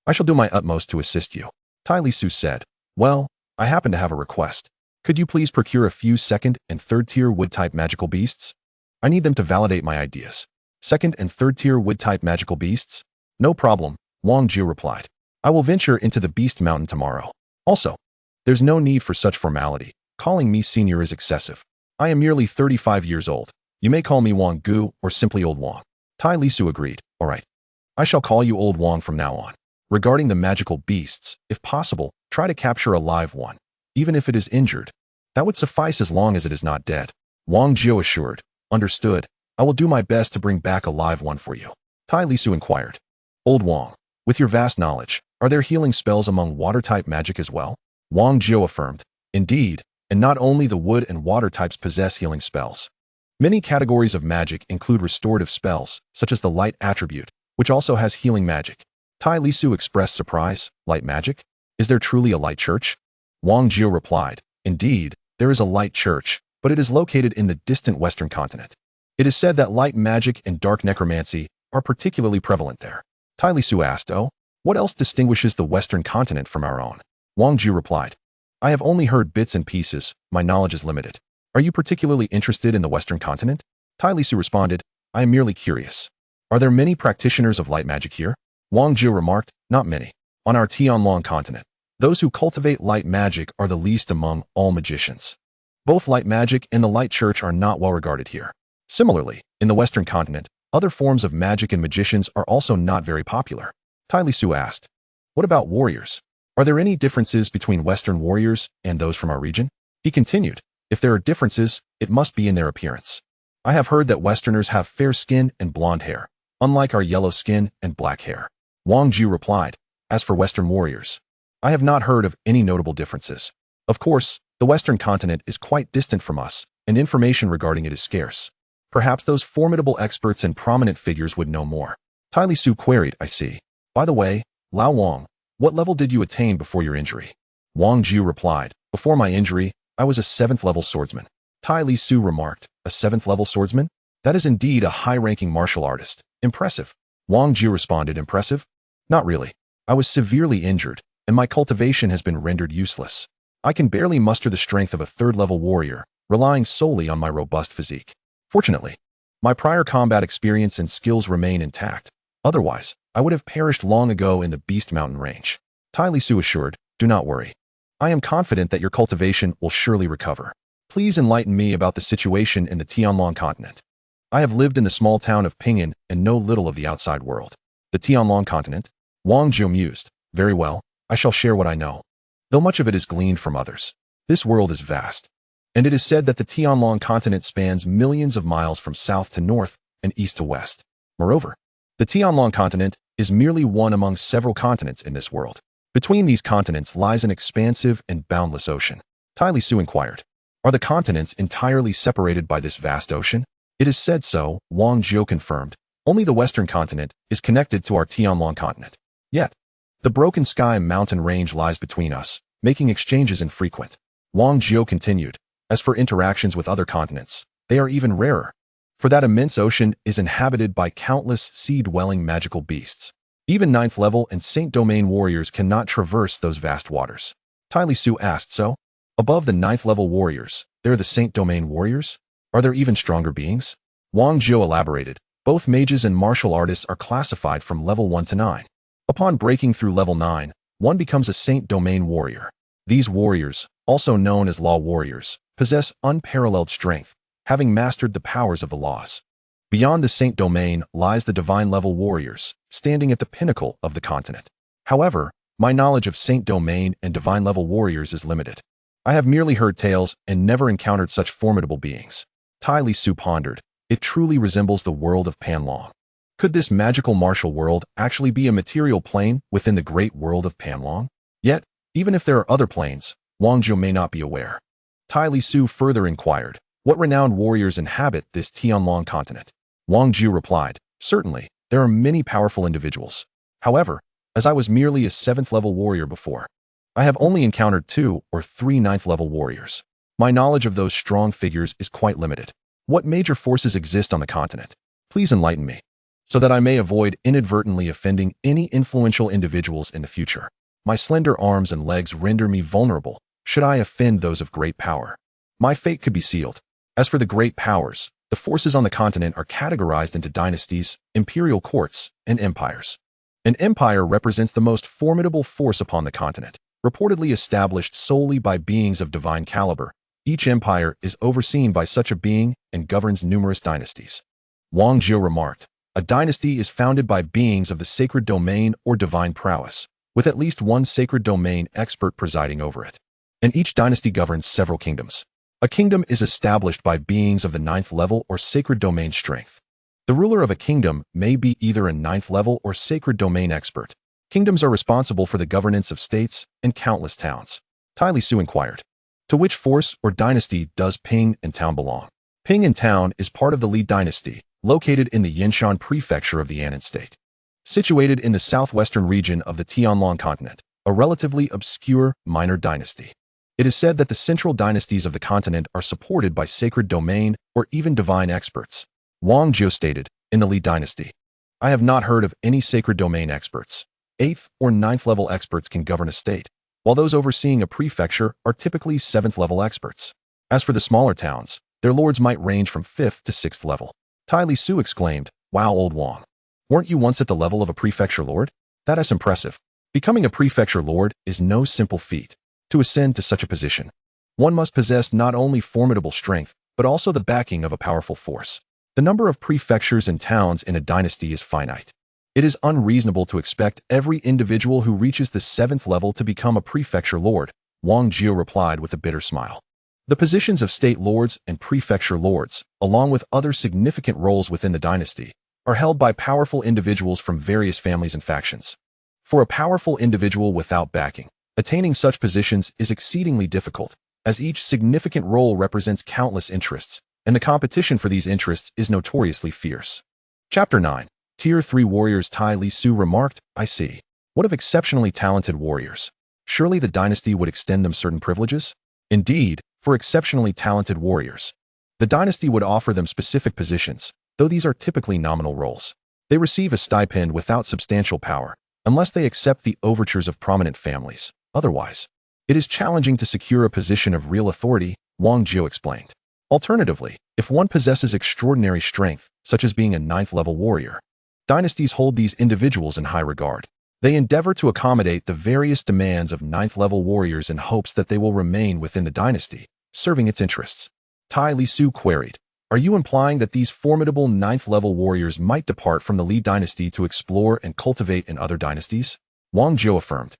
I shall do my utmost to assist you. Tai Lisuo said, well, I happen to have a request. Could you please procure a few 2nd and 3rd tier wood-type magical beasts? I need them to validate my ideas. 2nd and 3rd tier wood-type magical beasts? No problem, Wang Jiu replied. I will venture into the Beast Mountain tomorrow. Also, there's no need for such formality. Calling me senior is excessive. I am merely 35 years old. You may call me Wang Gu or simply Old Wang. Tai Lisuo agreed. All right. I shall call you Old Wang from now on. Regarding the magical beasts, if possible, try to capture a live one. Even if it is injured, that would suffice as long as it is not dead. Wang Jiu assured. Understood. I will do my best to bring back a live one for you. Tai Lisuo inquired. Old Wang, with your vast knowledge, are there healing spells among water-type magic as well? Wang Jiu affirmed. Indeed, and not only the wood and water types possess healing spells. Many categories of magic include restorative spells, such as the light attribute, which also has healing magic. Tai Lisuo expressed surprise. Light magic? Is there truly a light church? Wang Jiu replied, indeed, there is a light church, but it is located in the distant western continent. It is said that light magic and dark necromancy are particularly prevalent there. Tai Lisuo asked, oh, what else distinguishes the western continent from our own? Wang Jiu replied, I have only heard bits and pieces, my knowledge is limited. Are you particularly interested in the western continent? Tai Lisuo responded, I am merely curious. Are there many practitioners of light magic here? Wang Jiu remarked, not many. On our Tianlong continent, those who cultivate light magic are the least among all magicians. Both light magic and the light church are not well regarded here. Similarly, in the western continent, other forms of magic and magicians are also not very popular. Tai Lisuo asked, what about warriors? Are there any differences between Western warriors and those from our region? He continued, if there are differences, it must be in their appearance. I have heard that Westerners have fair skin and blonde hair, unlike our yellow skin and black hair. Wang Jiu replied, as for Western warriors, I have not heard of any notable differences. Of course, the Western continent is quite distant from us, and information regarding it is scarce. Perhaps those formidable experts and prominent figures would know more. Tai Lisuo queried, I see. By the way, Lao Wang, what level did you attain before your injury? Wang Jiu replied, before my injury, I was a 7th level swordsman. Tai Lisuo remarked, a 7th level swordsman? That is indeed a high-ranking martial artist. Impressive. Wang Jiu responded, impressive? Not really. I was severely injured, and my cultivation has been rendered useless. I can barely muster the strength of a 3rd level warrior, relying solely on my robust physique. Fortunately, my prior combat experience and skills remain intact. Otherwise, I would have perished long ago in the Beast Mountain range. Tai Lisuo assured, do not worry. I am confident that your cultivation will surely recover. Please enlighten me about the situation in the Tianlong continent. I have lived in the small town of Pingyang and know little of the outside world. The Tianlong continent? Wang Jiu mused. Very well, I shall share what I know. Though much of it is gleaned from others. This world is vast. And it is said that the Tianlong continent spans millions of miles from south to north and east to west. Moreover, the Tianlong continent is merely one among several continents in this world. Between these continents lies an expansive and boundless ocean. Tai Lisuo inquired, are the continents entirely separated by this vast ocean? It is said so, Wang Jiu confirmed. Only the western continent is connected to our Tianlong continent. Yet, the Broken Sky mountain range lies between us, making exchanges infrequent. Wang Jiu continued, as for interactions with other continents, they are even rarer. For that immense ocean is inhabited by countless sea-dwelling magical beasts. Even 9th level and Saint Domain warriors cannot traverse those vast waters. Tai Lisuo asked, so? Above the 9th level warriors, there are the Saint Domain warriors? Are there even stronger beings? Wang Jiu elaborated. Both mages and martial artists are classified from level 1 to 9. Upon breaking through level 9, one becomes a Saint Domain warrior. These warriors, also known as law warriors, possess unparalleled strength, having mastered the powers of the laws. Beyond the Saint Domain lies the divine level warriors, standing at the pinnacle of the continent. However, my knowledge of Saint Domain and divine level warriors is limited. I have merely heard tales and never encountered such formidable beings. Tai Lisuo pondered. It truly resembles the world of Panlong. Could this magical martial world actually be a material plane within the great world of Panlong? Yet, even if there are other planes, Wang Jiu may not be aware. Tai Lisuo further inquired, what renowned warriors inhabit this Tianlong continent? Wang Jiu replied, certainly, there are many powerful individuals. However, as I was merely a 7th level warrior before, I have only encountered 2 or 3 9th level warriors. My knowledge of those strong figures is quite limited. What major forces exist on the continent? Please enlighten me, so that I may avoid inadvertently offending any influential individuals in the future. My slender arms and legs render me vulnerable should I offend those of great power. My fate could be sealed. As for the great powers, the forces on the continent are categorized into dynasties, imperial courts, and empires. An empire represents the most formidable force upon the continent, reportedly established solely by beings of divine caliber. Each empire is overseen by such a being and governs numerous dynasties. Wang Jiu remarked, a dynasty is founded by beings of the sacred domain or divine prowess, with at least one sacred domain expert presiding over it. And each dynasty governs several kingdoms. A kingdom is established by beings of the 9th level or sacred domain strength. The ruler of a kingdom may be either a 9th level or sacred domain expert. Kingdoms are responsible for the governance of states and countless towns. Tai Lisuo inquired, to which force or dynasty does Ping and Town belong? Ping and Town is part of the Li dynasty, located in the Yinshan prefecture of the Annan state. Situated in the southwestern region of the Tianlong continent, a relatively obscure minor dynasty. It is said that the central dynasties of the continent are supported by sacred domain or even divine experts. Wang Jiu stated, in the Li dynasty, I have not heard of any sacred domain experts. 8th or 9th level experts can govern a state, while those overseeing a prefecture are typically 7th level experts. As for the smaller towns, their lords might range from 5th to 6th level. Tai Lisuo exclaimed, wow, old Wang. Weren't you once at the level of a prefecture lord? That is impressive. Becoming a prefecture lord is no simple feat. To ascend to such a position, one must possess not only formidable strength, but also the backing of a powerful force. The number of prefectures and towns in a dynasty is finite. It is unreasonable to expect every individual who reaches the 7th level to become a prefecture lord, Wang Jiu replied with a bitter smile. The positions of state lords and prefecture lords, along with other significant roles within the dynasty, are held by powerful individuals from various families and factions. For a powerful individual without backing, attaining such positions is exceedingly difficult, as each significant role represents countless interests, and the competition for these interests is notoriously fierce. Chapter 9. Tier 3 Warriors. Tai Lisuo remarked, I see. What of exceptionally talented warriors? Surely the dynasty would extend them certain privileges? Indeed, for exceptionally talented warriors, the dynasty would offer them specific positions, though these are typically nominal roles. They receive a stipend without substantial power, unless they accept the overtures of prominent families. Otherwise, it is challenging to secure a position of real authority, Wang Jiu explained. Alternatively, if one possesses extraordinary strength, such as being a 9th level warrior, dynasties hold these individuals in high regard. They endeavor to accommodate the various demands of 9th level warriors in hopes that they will remain within the dynasty, serving its interests. Tai Lisuo queried, are you implying that these formidable 9th level warriors might depart from the Li dynasty to explore and cultivate in other dynasties? Wang Jiu affirmed.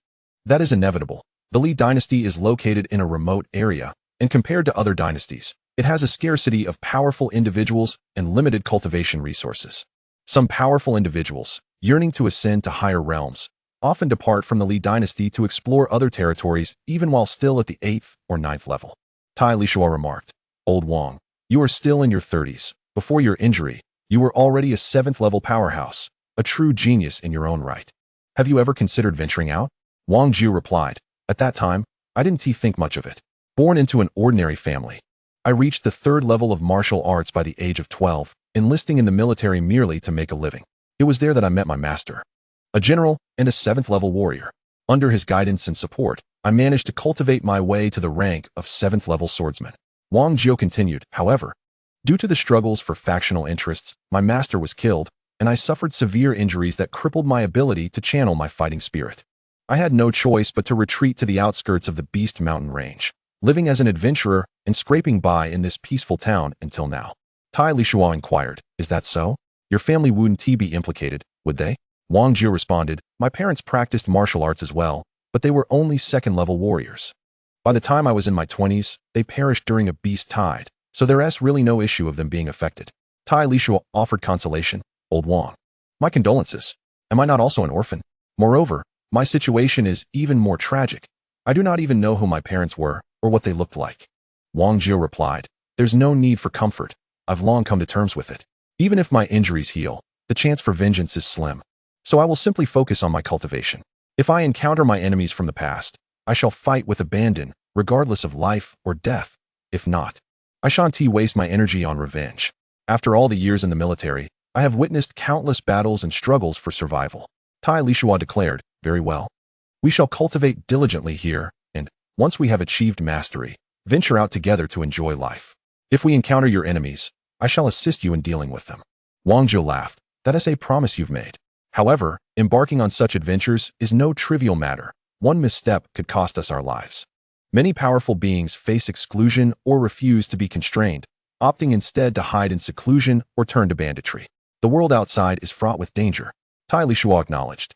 That is inevitable. The Li dynasty is located in a remote area, and compared to other dynasties, it has a scarcity of powerful individuals and limited cultivation resources. Some powerful individuals, yearning to ascend to higher realms, often depart from the Li dynasty to explore other territories even while still at the 8th or 9th level. Tai Lisuo remarked, Old Wang, you are still in your 30s. Before your injury, you were already a 7th level powerhouse, a true genius in your own right. Have you ever considered venturing out? Wang Jiu replied, at that time, I didn't think much of it. Born into an ordinary family, I reached the 3rd level of martial arts by the age of 12, enlisting in the military merely to make a living. It was there that I met my master, a general and a 7th level warrior. Under his guidance and support, I managed to cultivate my way to the rank of 7th level swordsman. Wang Jiu continued, however, Due to the struggles for factional interests, my master was killed, and I suffered severe injuries that crippled my ability to channel my fighting spirit. I had no choice but to retreat to the outskirts of the Beast Mountain Range, living as an adventurer and scraping by in this peaceful town until now. Tai Lisuo inquired, "Is that so? Your family wouldn't be implicated, would they?" Wang Jio responded, "My parents practiced martial arts as well, but they were only second-level warriors. By the time I was in my 20s, they perished during a beast tide, so there's really no issue of them being affected." Tai Lisuo offered consolation, "Old Wang, my condolences. Am I not also an orphan? Moreover, my situation is even more tragic. I do not even know who my parents were or what they looked like." Wang Jio replied, "There's no need for comfort. I've long come to terms with it. Even if my injuries heal, the chance for vengeance is slim. So I will simply focus on my cultivation. If I encounter my enemies from the past, I shall fight with abandon, regardless of life or death. If not, I shan't waste my energy on revenge. After all the years in the military, I have witnessed countless battles and struggles for survival." Tai Lisuo declared, "Very well. We shall cultivate diligently here, and, once we have achieved mastery, venture out together to enjoy life. If we encounter your enemies, I shall assist you in dealing with them." Wang Zhou laughed. "That is a promise you've made. However, embarking on such adventures is no trivial matter. One misstep could cost us our lives. Many powerful beings face exclusion or refuse to be constrained, opting instead to hide in seclusion or turn to banditry. The world outside is fraught with danger," Tai Lisuo acknowledged.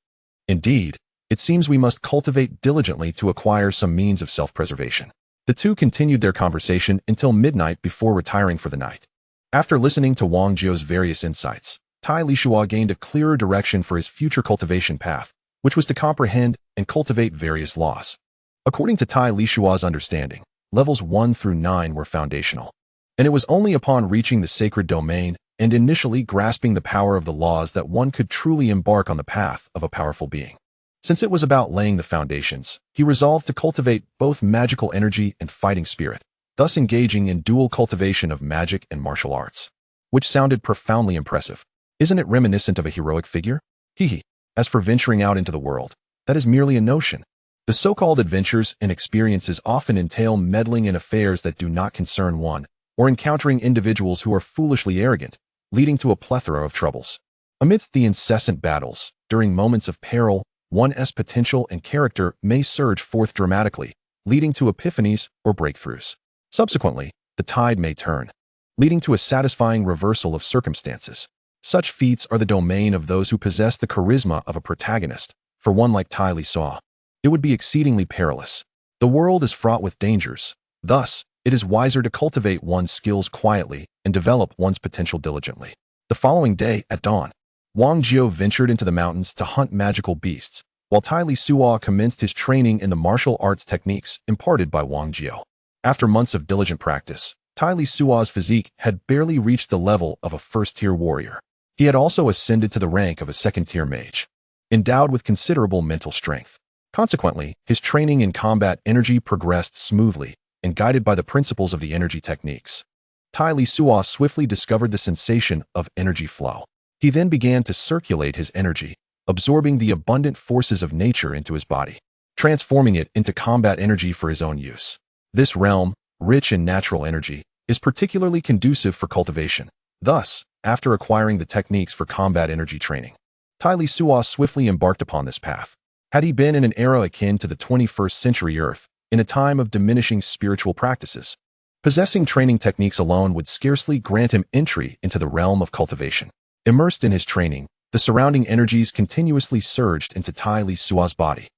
"Indeed, it seems we must cultivate diligently to acquire some means of self-preservation." The two continued their conversation until midnight before retiring for the night. After listening to Wang Jio's various insights, Tai Lisuo gained a clearer direction for his future cultivation path, which was to comprehend and cultivate various laws. According to Tai Lisuo's understanding, levels 1 through 9 were foundational, and it was only upon reaching the sacred domain and initially grasping the power of the laws that one could truly embark on the path of a powerful being. Since it was about laying the foundations, he resolved to cultivate both magical energy and fighting spirit, thus engaging in dual cultivation of magic and martial arts, which sounded profoundly impressive. Isn't it reminiscent of a heroic figure? Hehe. As for venturing out into the world, that is merely a notion. The so-called adventures and experiences often entail meddling in affairs that do not concern one, or encountering individuals who are foolishly arrogant, leading to a plethora of troubles. Amidst the incessant battles, during moments of peril, one's potential and character may surge forth dramatically, leading to epiphanies or breakthroughs. Subsequently, the tide may turn, leading to a satisfying reversal of circumstances. Such feats are the domain of those who possess the charisma of a protagonist. For one like Tai Lisuo, it would be exceedingly perilous. The world is fraught with dangers. Thus, it is wiser to cultivate one's skills quietly and develop one's potential diligently. The following day, at dawn, Wang Jio ventured into the mountains to hunt magical beasts, while Tai Lisuo commenced his training in the martial arts techniques imparted by Wang Jio. After months of diligent practice, Tai Lisuo's physique had barely reached the level of a first-tier warrior. He had also ascended to the rank of a second-tier mage, endowed with considerable mental strength. Consequently, his training in combat energy progressed smoothly and guided by the principles of the energy techniques. Tai Lisuo swiftly discovered the sensation of energy flow. He then began to circulate his energy, absorbing the abundant forces of nature into his body, transforming it into combat energy for his own use. This realm, rich in natural energy, is particularly conducive for cultivation. Thus, after acquiring the techniques for combat energy training, Tai Lisuo swiftly embarked upon this path. Had he been in an era akin to the 21st century Earth, in a time of diminishing spiritual practices, possessing training techniques alone would scarcely grant him entry into the realm of cultivation. Immersed in his training, the surrounding energies continuously surged into Tai Lisuo's body,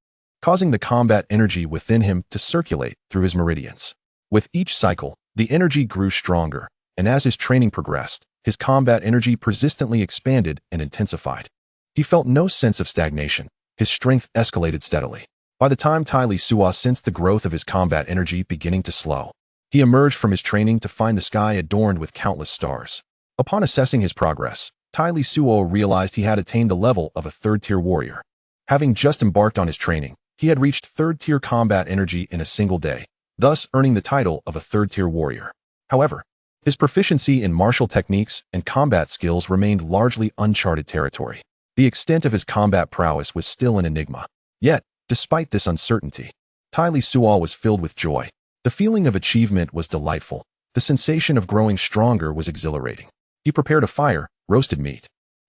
causing the combat energy within him to circulate through his meridians. With each cycle, the energy grew stronger, and as his training progressed, his combat energy persistently expanded and intensified. He felt no sense of stagnation. His strength escalated steadily. By the time Tai Lisuo sensed the growth of his combat energy beginning to slow, he emerged from his training to find the sky adorned with countless stars. Upon assessing his progress, Tai Lisuo realized he had attained the level of a third-tier warrior. Having just embarked on his training, he had reached third-tier combat energy in a single day, thus earning the title of a third-tier warrior. However, his proficiency in martial techniques and combat skills remained largely uncharted territory. The extent of his combat prowess was still an enigma. Yet, despite this uncertainty, Tai Lisuo was filled with joy. The feeling of achievement was delightful. The sensation of growing stronger was exhilarating. He prepared a fire, roasted meat,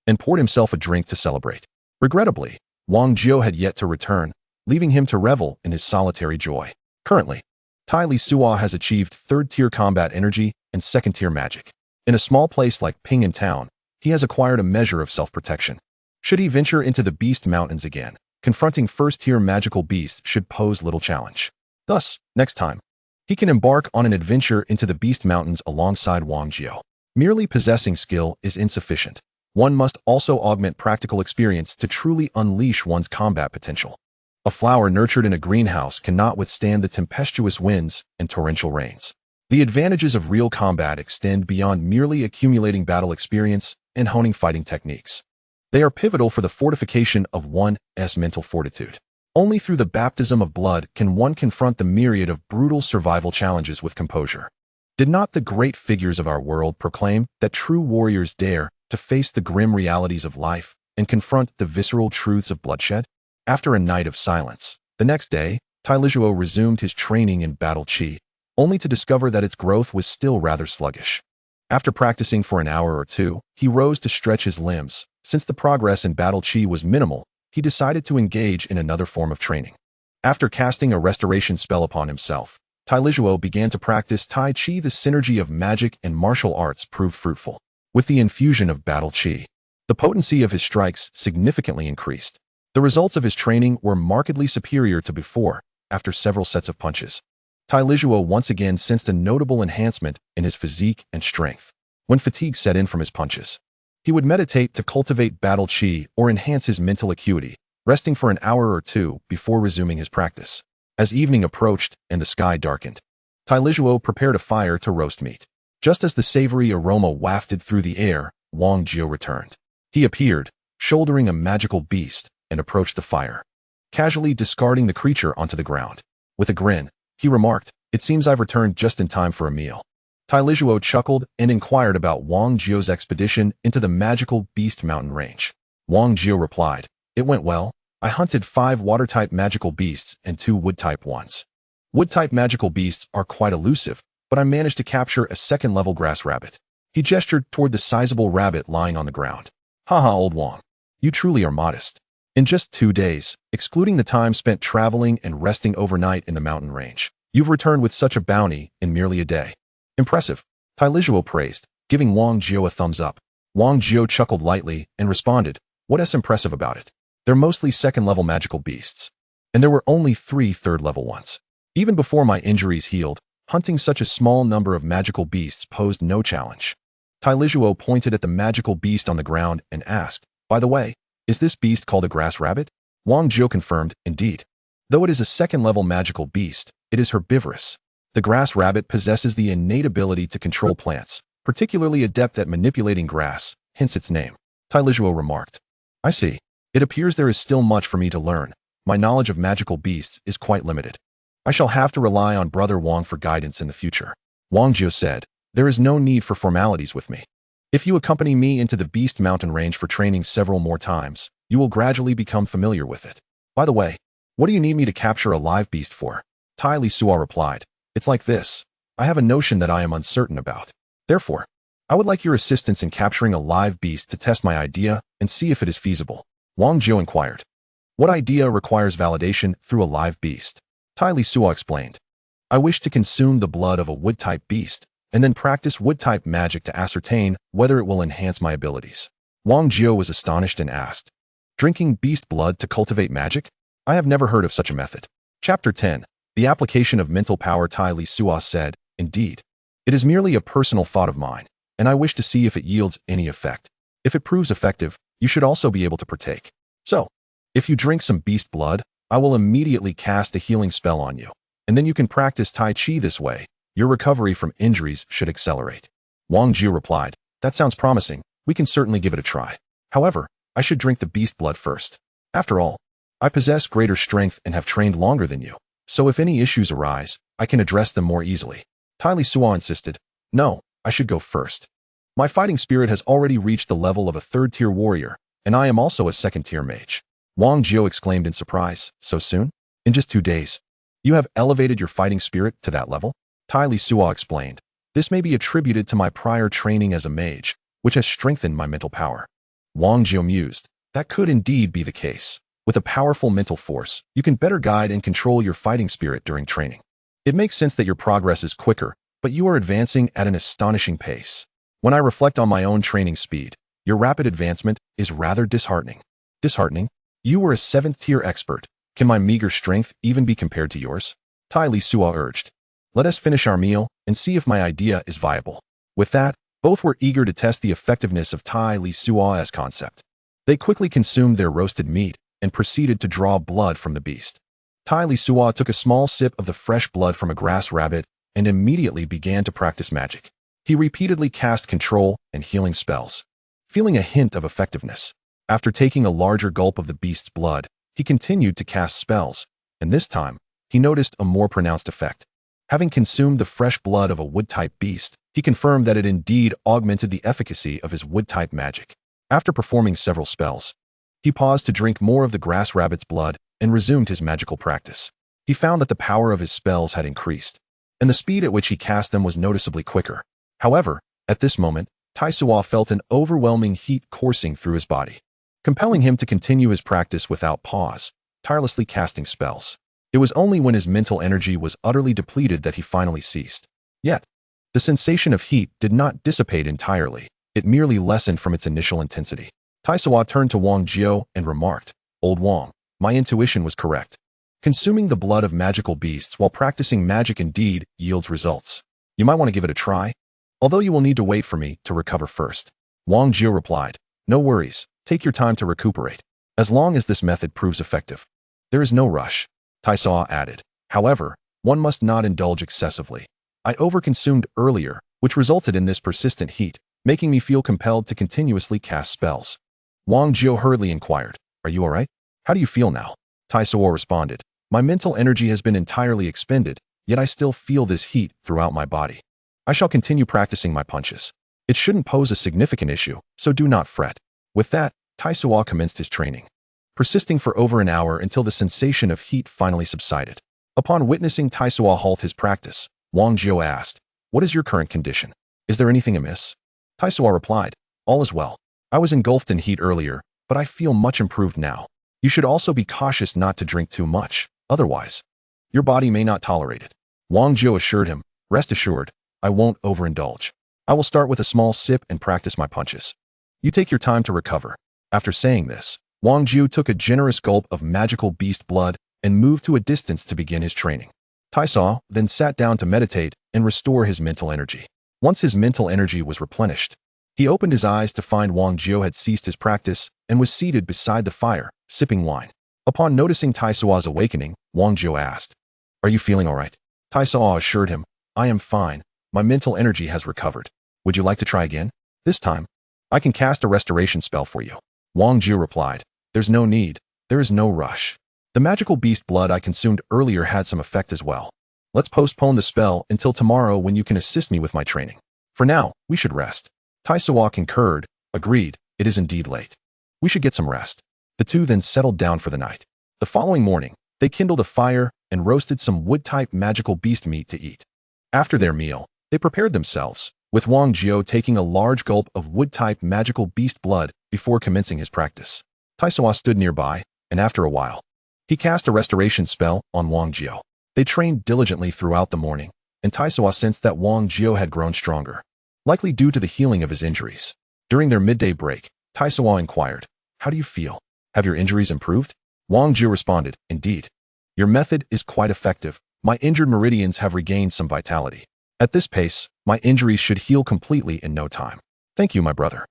and poured himself a drink to celebrate. Regrettably, Wang Jiao had yet to return, leaving him to revel in his solitary joy. Currently, Tai Lisuo has achieved third-tier combat energy and second-tier magic. In a small place like Ping'an Town, he has acquired a measure of self-protection. Should he venture into the Beast Mountains again, confronting first-tier magical beasts should pose little challenge. Thus, next time, he can embark on an adventure into the Beast Mountains alongside Wang Jiao. Merely possessing skill is insufficient. One must also augment practical experience to truly unleash one's combat potential. A flower nurtured in a greenhouse cannot withstand the tempestuous winds and torrential rains. The advantages of real combat extend beyond merely accumulating battle experience and honing fighting techniques. They are pivotal for the fortification of one's mental fortitude. Only through the baptism of blood can one confront the myriad of brutal survival challenges with composure. Did not the great figures of our world proclaim that true warriors dare to face the grim realities of life and confront the visceral truths of bloodshed? After a night of silence, the next day, Tai Lisuo resumed his training in battle chi, only to discover that its growth was still rather sluggish. After practicing for an hour or two, he rose to stretch his limbs. Since the progress in battle chi was minimal, he decided to engage in another form of training. After casting a restoration spell upon himself, Tai Lisuo began to practice Tai Chi. The synergy of magic and martial arts proved fruitful. With the infusion of battle chi, the potency of his strikes significantly increased. The results of his training were markedly superior to before. After several sets of punches, Tai Lisuo once again sensed a notable enhancement in his physique and strength. When fatigue set in from his punches, he would meditate to cultivate battle chi or enhance his mental acuity, resting for an hour or two before resuming his practice. As evening approached and the sky darkened, Tai Lisuo prepared a fire to roast meat. Just as the savory aroma wafted through the air, Wang Jiao returned. He appeared, shouldering a magical beast, and approached the fire, casually discarding the creature onto the ground. With a grin, he remarked, "It seems I've returned just in time for a meal." Tai Lisuo chuckled and inquired about Wang Jiao's expedition into the magical Beast Mountain range. Wang Jiao replied, "It went well. I hunted 5 water-type magical beasts and 2 wood-type ones. Wood-type magical beasts are quite elusive, but I managed to capture a second-level grass rabbit." He gestured toward the sizable rabbit lying on the ground. "Haha, old Wang. You truly are modest. In just 2 days, excluding the time spent traveling and resting overnight in the mountain range, you've returned with such a bounty in merely a day. Impressive," Tai Lisuo praised, giving Wang Jiao a thumbs up. Wang Jiao chuckled lightly and responded, "What's impressive about it? They're mostly second-level magical beasts, and there were only 3 third-level ones. Even before my injuries healed, hunting such a small number of magical beasts posed no challenge." Tai Lisuo pointed at the magical beast on the ground and asked, "By the way, is this beast called a grass rabbit?" Wang Jiao confirmed, "Indeed. Though it is a second-level magical beast, it is herbivorous. The grass rabbit possesses the innate ability to control plants, particularly adept at manipulating grass, hence its name." Tai Lisuo remarked, "I see. It appears there is still much for me to learn. My knowledge of magical beasts is quite limited. I shall have to rely on Brother Wang for guidance in the future." Wang Jiao said, "There is no need for formalities with me. If you accompany me into the Beast Mountain range for training several more times, you will gradually become familiar with it. By the way, what do you need me to capture a live beast for?" Tai Lisuo replied, "It's like this. I have a notion that I am uncertain about. Therefore, I would like your assistance in capturing a live beast to test my idea and see if it is feasible." Wang Jiao inquired, "What idea requires validation through a live beast?" Tai Lisuo explained, "I wish to consume the blood of a wood-type beast, and then practice wood-type magic to ascertain whether it will enhance my abilities." Wang Jiao was astonished and asked, "Drinking beast blood to cultivate magic? I have never heard of such a method." Chapter 10. The application of mental power. Tai Lisuo said, "Indeed. It is merely a personal thought of mine, and I wish to see if it yields any effect. If it proves effective, you should also be able to partake. So, if you drink some beast blood, I will immediately cast a healing spell on you, and then you can practice Tai Chi this way. Your recovery from injuries should accelerate." Wang Jiao replied, "That sounds promising. We can certainly give it a try. However, I should drink the beast blood first. After all, I possess greater strength and have trained longer than you, so if any issues arise, I can address them more easily." Tai Lisuo insisted, "No, I should go first. My fighting spirit has already reached the level of a third-tier warrior, and I am also a second-tier mage." Wang Jiao exclaimed in surprise, "So soon? In just 2 days? You have elevated your fighting spirit to that level?" Tai Lisuo explained, This may be attributed to my prior training as a mage, which has strengthened my mental power. Wang Jiu mused. That could indeed be the case. With a powerful mental force, you can better guide and control your fighting spirit during training. It makes sense that your progress is quicker, but you are advancing at an astonishing pace. When I reflect on my own training speed, your rapid advancement is rather disheartening. Disheartening? You were a 7th-tier expert. Can my meager strength even be compared to yours? Tai Lisuo urged. Let us finish our meal and see if my idea is viable. With that, both were eager to test the effectiveness of Tai Lisuo's concept. They quickly consumed their roasted meat and proceeded to draw blood from the beast. Tai Lisuo took a small sip of the fresh blood from a grass rabbit and immediately began to practice magic. He repeatedly cast control and healing spells, feeling a hint of effectiveness. After taking a larger gulp of the beast's blood, he continued to cast spells, and this time, he noticed a more pronounced effect. Having consumed the fresh blood of a wood-type beast, he confirmed that it indeed augmented the efficacy of his wood-type magic. After performing several spells, he paused to drink more of the grass rabbit's blood and resumed his magical practice. He found that the power of his spells had increased, and the speed at which he cast them was noticeably quicker. However, at this moment, Tai Suo felt an overwhelming heat coursing through his body, compelling him to continue his practice without pause, tirelessly casting spells. It was only when his mental energy was utterly depleted that he finally ceased. Yet, the sensation of heat did not dissipate entirely. It merely lessened from its initial intensity. Tai Suo turned to Wang Jiu and remarked, Old Wang, my intuition was correct. Consuming the blood of magical beasts while practicing magic indeed yields results. You might want to give it a try, although you will need to wait for me to recover first. Wang Jiu replied, No worries, take your time to recuperate. As long as this method proves effective, there is no rush. Tai Suo added. However, one must not indulge excessively. I overconsumed earlier, which resulted in this persistent heat, making me feel compelled to continuously cast spells. Wang Jiu hurriedly inquired, Are you alright? How do you feel now? Tai Suo responded, My mental energy has been entirely expended, yet I still feel this heat throughout my body. I shall continue practicing my punches. It shouldn't pose a significant issue, so do not fret. With that, Tai Suo commenced his training, persisting for over an hour until the sensation of heat finally subsided. Upon witnessing Tai Suo halt his practice, Wang Jiu asked, What is your current condition? Is there anything amiss? Tai Suo replied, All is well. I was engulfed in heat earlier, but I feel much improved now. You should also be cautious not to drink too much, otherwise, your body may not tolerate it. Wang Jiu assured him, Rest assured, I won't overindulge. I will start with a small sip and practice my punches. You take your time to recover. After saying this, Wang Jiu took a generous gulp of magical beast blood and moved to a distance to begin his training. Tai Suo then sat down to meditate and restore his mental energy. Once his mental energy was replenished, he opened his eyes to find Wang Jiu had ceased his practice and was seated beside the fire, sipping wine. Upon noticing Tai Suo's awakening, Wang Jiu asked, Are you feeling all right? Tai Suo assured him, I am fine. My mental energy has recovered. Would you like to try again? This time, I can cast a restoration spell for you. Wang Jiu replied, There's no need. There is no rush. The magical beast blood I consumed earlier had some effect as well. Let's postpone the spell until tomorrow when you can assist me with my training. For now, we should rest. Tai Suo concurred, agreed, it is indeed late. We should get some rest. The two then settled down for the night. The following morning, they kindled a fire and roasted some wood-type magical beast meat to eat. After their meal, they prepared themselves, with Wang Jiu taking a large gulp of wood-type magical beast blood before commencing his practice. Tai Suo stood nearby, and after a while, he cast a restoration spell on Wang Jiu. They trained diligently throughout the morning, and Tai Suo sensed that Wang Jiu had grown stronger, likely due to the healing of his injuries. During their midday break, Tai Suo inquired, How do you feel? Have your injuries improved? Wang Jiu responded, Indeed. Your method is quite effective. My injured meridians have regained some vitality. At this pace, my injuries should heal completely in no time. Thank you, my brother.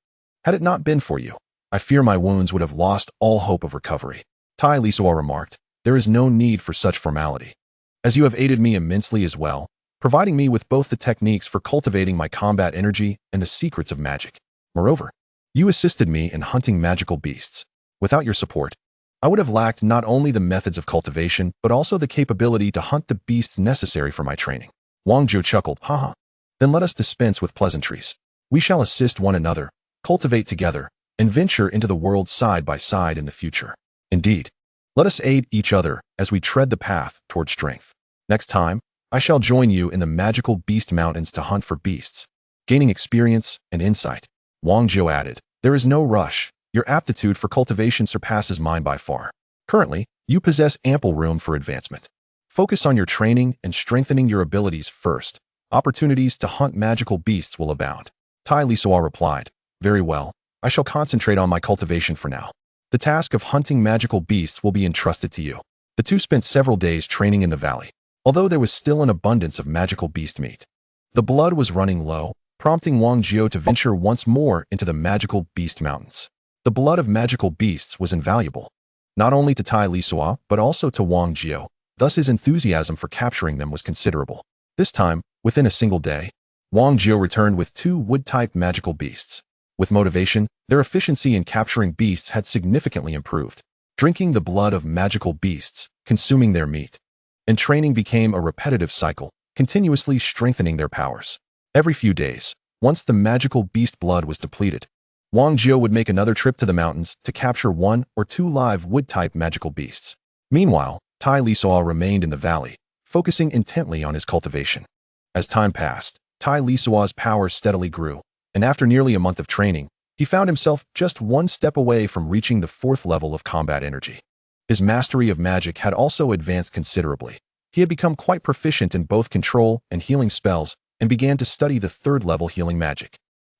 Had it not been for you, I fear my wounds would have lost all hope of recovery. Tai Lisuo remarked, There is no need for such formality, as you have aided me immensely as well, providing me with both the techniques for cultivating my combat energy and the secrets of magic. Moreover, you assisted me in hunting magical beasts. Without your support, I would have lacked not only the methods of cultivation, but also the capability to hunt the beasts necessary for my training. Wang Jiu chuckled, Haha. Then let us dispense with pleasantries. We shall assist one another, cultivate together, and venture into the world side by side in the future. Indeed, let us aid each other as we tread the path toward strength. Next time, I I shall join you in the magical beast mountains to hunt for beasts, gaining experience and insight. Wang Jiu added, there is no rush. Your aptitude for cultivation surpasses mine by far. Currently, you possess ample room for advancement. Focus on your training and strengthening your abilities first. Opportunities to hunt magical beasts will abound. Tai Lisuo replied, very well. I shall concentrate on my cultivation for now. The task of hunting magical beasts will be entrusted to you. The two spent several days training in the valley, although there was still an abundance of magical beast meat. The blood was running low, prompting Wang Jiu to venture once more into the magical beast mountains. The blood of magical beasts was invaluable, not only to Tai Lisuo, but also to Wang Jiu. Thus his enthusiasm for capturing them was considerable. This time, within a single day, Wang Jiu returned with 2 wood-type magical beasts. With motivation, their efficiency in capturing beasts had significantly improved. Drinking the blood of magical beasts, consuming their meat, and training became a repetitive cycle, continuously strengthening their powers. Every few days, once the magical beast blood was depleted, Wang Jiu would make another trip to the mountains to capture 1 or 2 live wood-type magical beasts. Meanwhile, Tai Lisuo remained in the valley, focusing intently on his cultivation. As time passed, Tai Lisuo's power steadily grew, and after nearly a month of training, he found himself just 1 step away from reaching the 4th level of combat energy. His mastery of magic had also advanced considerably. He had become quite proficient in both control and healing spells and began to study the 3rd level healing magic.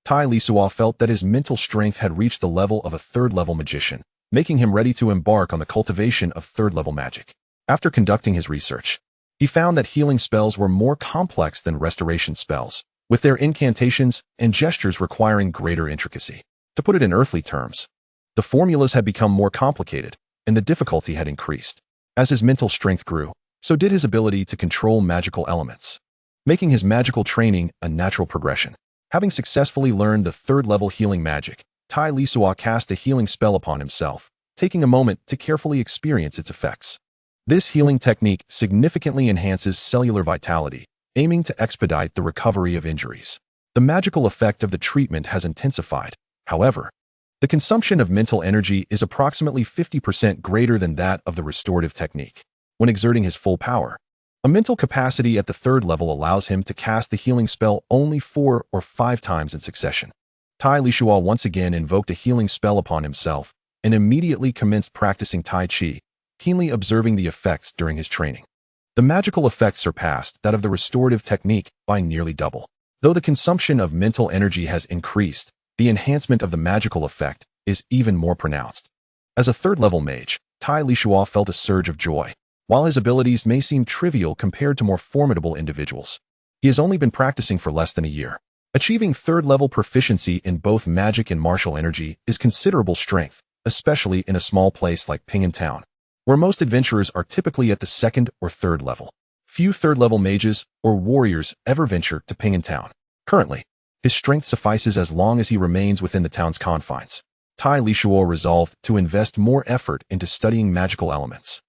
Tai Lisuo felt that his mental strength had reached the level of a 3rd level magician, making him ready to embark on the cultivation of 3rd level magic. After conducting his research, he found that healing spells were more complex than restoration spells, with their incantations and gestures requiring greater intricacy. To put it in earthly terms, the formulas had become more complicated, and the difficulty had increased. As his mental strength grew, so did his ability to control magical elements, making his magical training a natural progression. Having successfully learned the 3rd level healing magic, Tai Lisuo cast a healing spell upon himself, taking a moment to carefully experience its effects. This healing technique significantly enhances cellular vitality, aiming to expedite the recovery of injuries. The magical effect of the treatment has intensified. However, the consumption of mental energy is approximately 50% greater than that of the restorative technique. When exerting his full power, a mental capacity at the 3rd level allows him to cast the healing spell only 4 or 5 times in succession. Tai Lisuo once again invoked a healing spell upon himself and immediately commenced practicing Tai Chi, keenly observing the effects during his training. The magical effect surpassed that of the restorative technique by nearly double. Though the consumption of mental energy has increased, the enhancement of the magical effect is even more pronounced. As a 3rd level mage, Tai Lisuo felt a surge of joy. While his abilities may seem trivial compared to more formidable individuals, he has only been practicing for less than a year. Achieving 3rd level proficiency in both magic and martial energy is considerable strength, especially in a small place like Ping'an Town, where most adventurers are typically at the 2nd or 3rd level. Few 3rd level mages or warriors ever venture to Ping'an Town. Currently, his strength suffices as long as he remains within the town's confines. Tai Lisuo resolved to invest more effort into studying magical elements,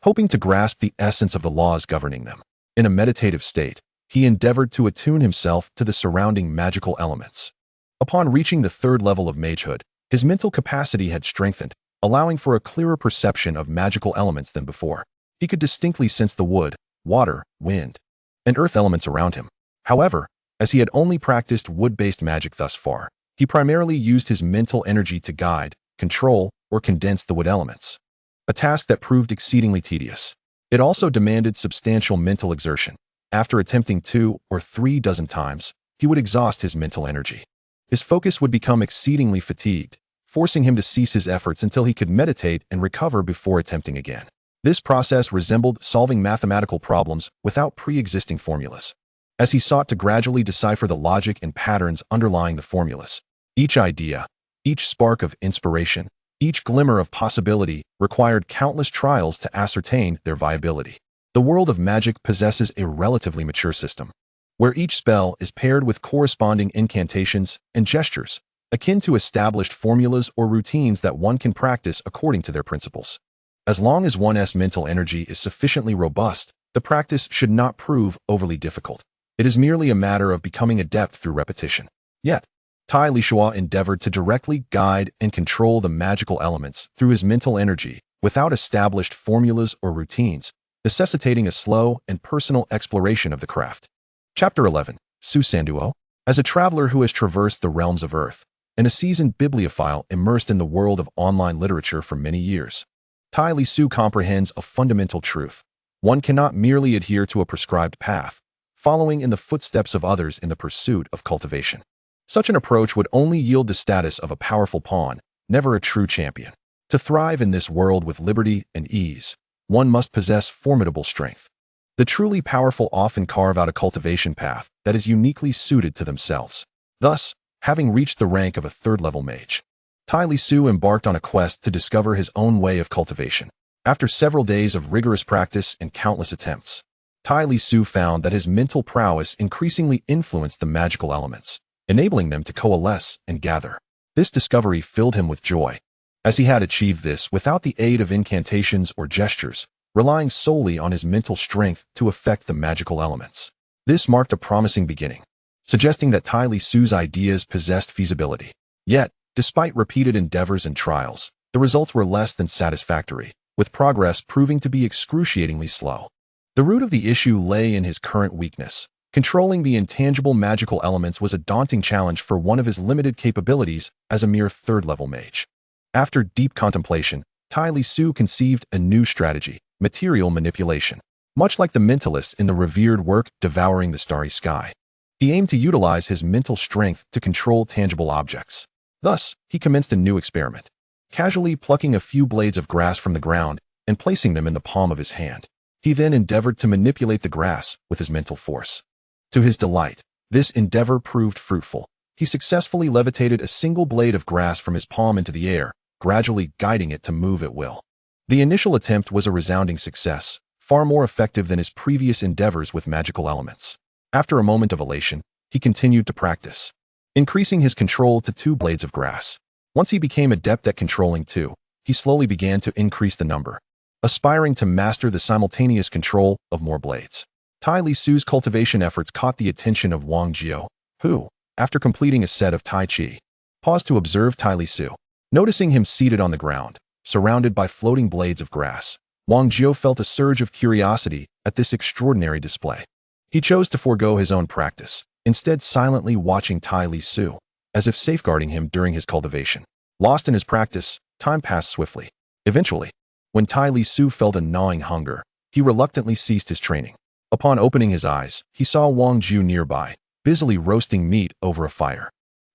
hoping to grasp the essence of the laws governing them. In a meditative state, he endeavored to attune himself to the surrounding magical elements. Upon reaching the 3rd level of magehood, his mental capacity had strengthened, allowing for a clearer perception of magical elements than before. He could distinctly sense the wood, water, wind, and earth elements around him. However, as he had only practiced wood-based magic thus far, he primarily used his mental energy to guide, control, or condense the wood elements, a task that proved exceedingly tedious. It also demanded substantial mental exertion. After attempting 2 or 3 dozen times, he would exhaust his mental energy. His focus would become exceedingly fatigued, forcing him to cease his efforts until he could meditate and recover before attempting again. This process resembled solving mathematical problems without pre-existing formulas. As he sought to gradually decipher the logic and patterns underlying the formulas, each idea, each spark of inspiration, each glimmer of possibility required countless trials to ascertain their viability. The world of magic possesses a relatively mature system, where each spell is paired with corresponding incantations and gestures, akin to established formulas or routines that one can practice according to their principles. As long as one's mental energy is sufficiently robust, the practice should not prove overly difficult. It is merely a matter of becoming adept through repetition. Yet, Tai Lisuo endeavored to directly guide and control the magical elements through his mental energy without established formulas or routines, necessitating a slow and personal exploration of the craft. Chapter 11. Su Sanduo. As a traveler who has traversed the realms of Earth, and a seasoned bibliophile immersed in the world of online literature for many years, Tai Lisuo comprehends a fundamental truth. One cannot merely adhere to a prescribed path, following in the footsteps of others in the pursuit of cultivation. Such an approach would only yield the status of a powerful pawn, never a true champion. To thrive in this world with liberty and ease, one must possess formidable strength. The truly powerful often carve out a cultivation path that is uniquely suited to themselves. Thus, having reached the rank of a third-level mage, Tai Lisuo embarked on a quest to discover his own way of cultivation. After several days of rigorous practice and countless attempts, Tai Lisuo found that his mental prowess increasingly influenced the magical elements, enabling them to coalesce and gather. This discovery filled him with joy, as he had achieved this without the aid of incantations or gestures, relying solely on his mental strength to affect the magical elements. This marked a promising beginning, suggesting that Tai Lisuo's ideas possessed feasibility. Yet, despite repeated endeavors and trials, the results were less than satisfactory, with progress proving to be excruciatingly slow. The root of the issue lay in his current weakness. Controlling the intangible magical elements was a daunting challenge for one of his limited capabilities as a mere third-level mage. After deep contemplation, Tai Lisuo conceived a new strategy: material manipulation. Much like the mentalist in the revered work Devouring the Starry Sky, he aimed to utilize his mental strength to control tangible objects. Thus, he commenced a new experiment, casually plucking a few blades of grass from the ground and placing them in the palm of his hand. He then endeavored to manipulate the grass with his mental force. To his delight, this endeavor proved fruitful. He successfully levitated a single blade of grass from his palm into the air, gradually guiding it to move at will. The initial attempt was a resounding success, far more effective than his previous endeavors with magical elements. After a moment of elation, he continued to practice, increasing his control to 2 blades of grass. Once he became adept at controlling 2, he slowly began to increase the number, aspiring to master the simultaneous control of more blades. Tai Lisuo's cultivation efforts caught the attention of Wang Jiao, who, after completing a set of Tai Chi, paused to observe Tai Lisuo. Noticing him seated on the ground, surrounded by floating blades of grass, Wang Jiao felt a surge of curiosity at this extraordinary display. He chose to forego his own practice, instead silently watching Tai Lisuo, as if safeguarding him during his cultivation. Lost in his practice, time passed swiftly. Eventually, when Tai Lisuo felt a gnawing hunger, he reluctantly ceased his training. Upon opening his eyes, he saw Wang Jiao nearby, busily roasting meat over a fire.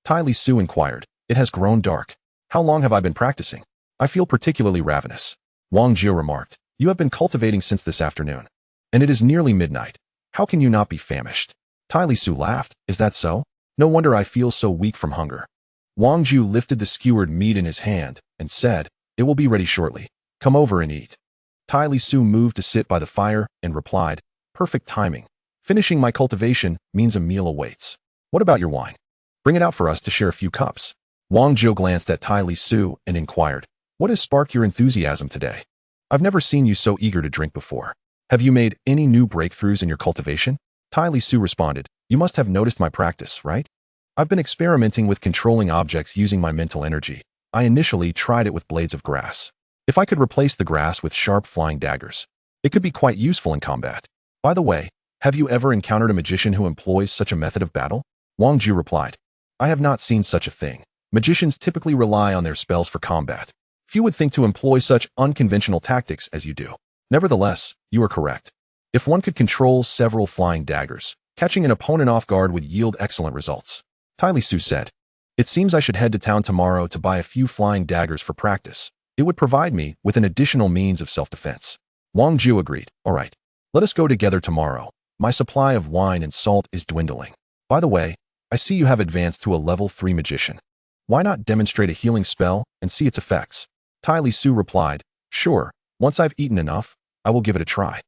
Tai Lisuo inquired, "It has grown dark. How long have I been practicing? I feel particularly ravenous." Wang Jiao remarked, "You have been cultivating since this afternoon, and it is nearly midnight. How can you not be famished?" Tai Lisuo laughed, "Is that so? No wonder I feel so weak from hunger." Wang Jiao lifted the skewered meat in his hand and said, "It will be ready shortly. Come over and eat." Tai Lisuo moved to sit by the fire and replied, "Perfect timing. Finishing my cultivation means a meal awaits. What about your wine? Bring it out for us to share a few cups." Wang Jiao glanced at Tai Lisuo and inquired, "What has sparked your enthusiasm today? I've never seen you so eager to drink before. Have you made any new breakthroughs in your cultivation?" Tai Lisuo responded, "You must have noticed my practice, right? I've been experimenting with controlling objects using my mental energy. I initially tried it with blades of grass. If I could replace the grass with sharp flying daggers, it could be quite useful in combat. By the way, have you ever encountered a magician who employs such a method of battle?" Wang Jiao replied, "I have not seen such a thing. Magicians typically rely on their spells for combat. Few would think to employ such unconventional tactics as you do. Nevertheless, you are correct. If one could control several flying daggers, catching an opponent off guard would yield excellent results." Tai Lisuo said, "It seems I should head to town tomorrow to buy a few flying daggers for practice. It would provide me with an additional means of self-defense." Wang Jiao agreed, "All right. Let us go together tomorrow. My supply of wine and salt is dwindling. By the way, I see you have advanced to a level 3 magician. Why not demonstrate a healing spell and see its effects?" Tai Lisuo replied, "Sure, once I've eaten enough, I will give it a try."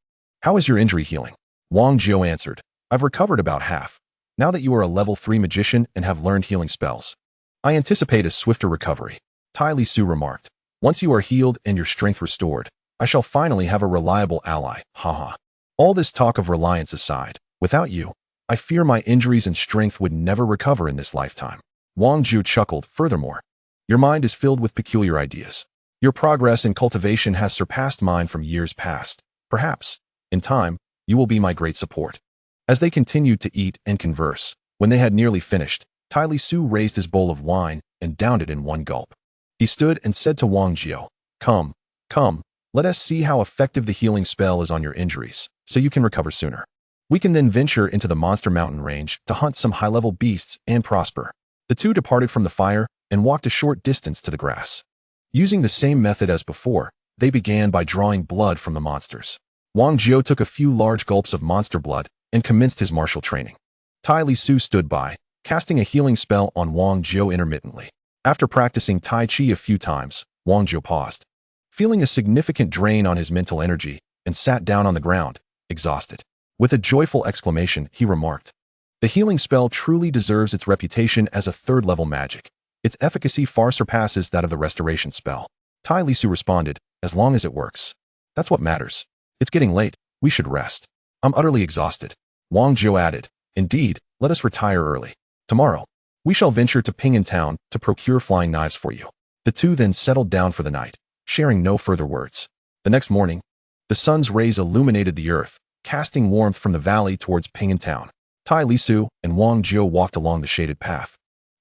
"How is your injury healing?" Wang Jiao answered, "I've recovered about half. Now that you are a level 3 magician and have learned healing spells, I anticipate a swifter recovery." Tai Lisuo remarked, "Once you are healed and your strength restored, I shall finally have a reliable ally, haha. All this talk of reliance aside, without you, I fear my injuries and strength would never recover in this lifetime." Wang Jiao chuckled, "Furthermore, your mind is filled with peculiar ideas. Your progress in cultivation has surpassed mine from years past. Perhaps, In time, you will be my great support." As they continued to eat and converse, when they had nearly finished, Tai Lisuo raised his bowl of wine and downed it in one gulp. He stood and said to Wang Jiao, "Come, come, let us see how effective the healing spell is on your injuries, so you can recover sooner. We can then venture into the monster mountain range to hunt some high-level beasts and prosper." The two departed from the fire and walked a short distance to the grass. Using the same method as before, they began by drawing blood from the monsters. Wang Jiao took a few large gulps of monster blood and commenced his martial training. Tai Lisuo stood by, casting a healing spell on Wang Jiao intermittently. After practicing Tai Chi a few times, Wang Jiao paused, feeling a significant drain on his mental energy, and sat down on the ground, exhausted. With a joyful exclamation, he remarked, "The healing spell truly deserves its reputation as a third-level magic. Its efficacy far surpasses that of the restoration spell." Tai Lisuo responded, "As long as it works. That's what matters. It's getting late. We should rest. I'm utterly exhausted." Wang Jiao added, "Indeed, let us retire early. Tomorrow, we shall venture to Ping'an Town to procure flying knives for you." The two then settled down for the night, sharing no further words. The next morning, the sun's rays illuminated the earth, casting warmth from the valley towards Ping'an Town. Tai Lisuo and Wang Jiao walked along the shaded path,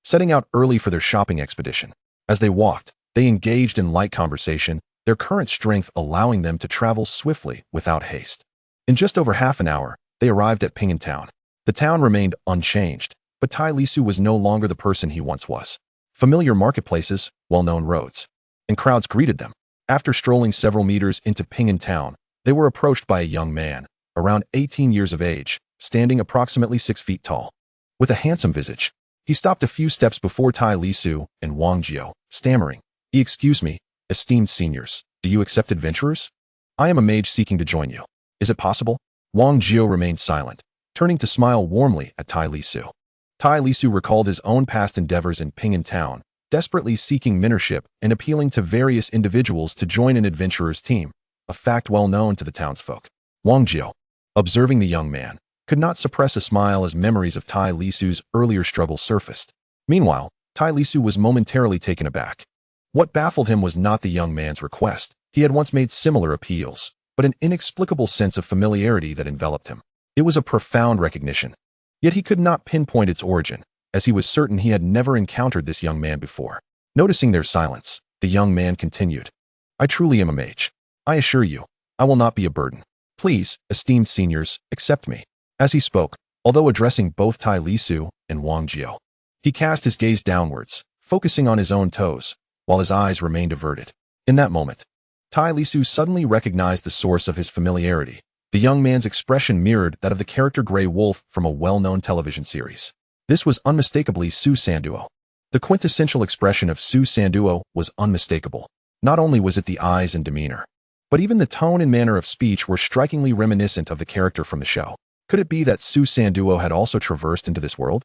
setting out early for their shopping expedition. As they walked, they engaged in light conversation, their current strength allowing them to travel swiftly without haste. In just over half an hour, they arrived at Ping'an Town. The town remained unchanged, but Tai Lisuo was no longer the person he once was. Familiar marketplaces, well-known roads, and crowds greeted them. After strolling several meters into Ping'an Town, they were approached by a young man, around 18 years of age, standing approximately 6 feet tall. With a handsome visage, he stopped a few steps before Tai Lisuo and Wang Jiao, stammering, "Excuse me, esteemed seniors, do you accept adventurers? I am a mage seeking to join you. Is it possible?" Wang Jiao remained silent, turning to smile warmly at Tai Lisuo. Tai Lisuo recalled his own past endeavors in Ping'an Town, desperately seeking mentorship and appealing to various individuals to join an adventurer's team, a fact well known to the townsfolk. Wang Jiao, observing the young man, could not suppress a smile as memories of Tai Lisuo's earlier struggles surfaced. Meanwhile, Tai Lisuo was momentarily taken aback. What baffled him was not the young man's request. He had once made similar appeals, but an inexplicable sense of familiarity that enveloped him. It was a profound recognition. Yet he could not pinpoint its origin, as he was certain he had never encountered this young man before. Noticing their silence, the young man continued, "I truly am a mage. I assure you, I will not be a burden. Please, esteemed seniors, accept me." As he spoke, although addressing both Tai Lisuo and Wang Jiao, he cast his gaze downwards, focusing on his own toes, while his eyes remained averted. In that moment, Tai Lisuo suddenly recognized the source of his familiarity. The young man's expression mirrored that of the character Grey Wolf from a well-known television series. This was unmistakably Su Sanduo. The quintessential expression of Su Sanduo was unmistakable. Not only was it the eyes and demeanor, but even the tone and manner of speech were strikingly reminiscent of the character from the show. Could it be that Su Sanduo had also traversed into this world?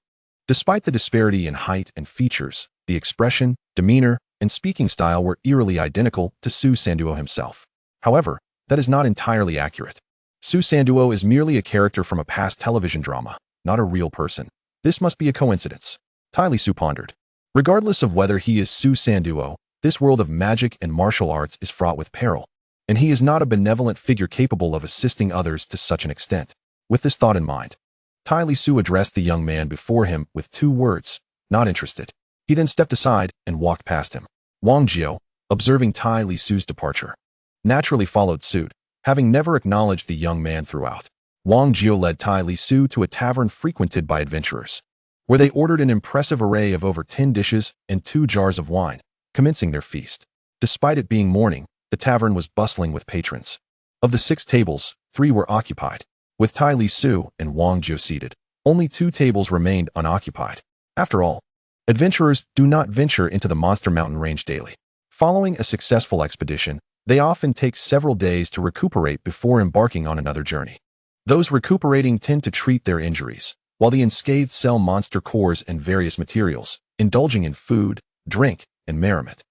Despite the disparity in height and features, the expression, demeanor, and speaking style were eerily identical to Su Sanduo himself. However, that is not entirely accurate. Su Sanduo is merely a character from a past television drama, not a real person. This must be a coincidence. Tai Lisuo pondered. Regardless of whether he is Su Sanduo, this world of magic and martial arts is fraught with peril, and he is not a benevolent figure capable of assisting others to such an extent. With this thought in mind, Tai Lisuo addressed the young man before him with 2 words, "Not interested." He then stepped aside and walked past him. Wang Jiao, observing Tai Lisuo's departure, naturally followed suit, having never acknowledged the young man throughout. Wang Jiao led Tai Lisuo to a tavern frequented by adventurers, where they ordered an impressive array of over 10 dishes and 2 jars of wine, commencing their feast. Despite it being morning, the tavern was bustling with patrons. Of the 6 tables, 3 were occupied. With Tai Lisuo and Wang Jiao seated, only 2 tables remained unoccupied. After all, adventurers do not venture into the Monster Mountain range daily. Following a successful expedition, they often take several days to recuperate before embarking on another journey. Those recuperating tend to treat their injuries, while the unscathed sell monster cores and various materials, indulging in food, drink, and merriment.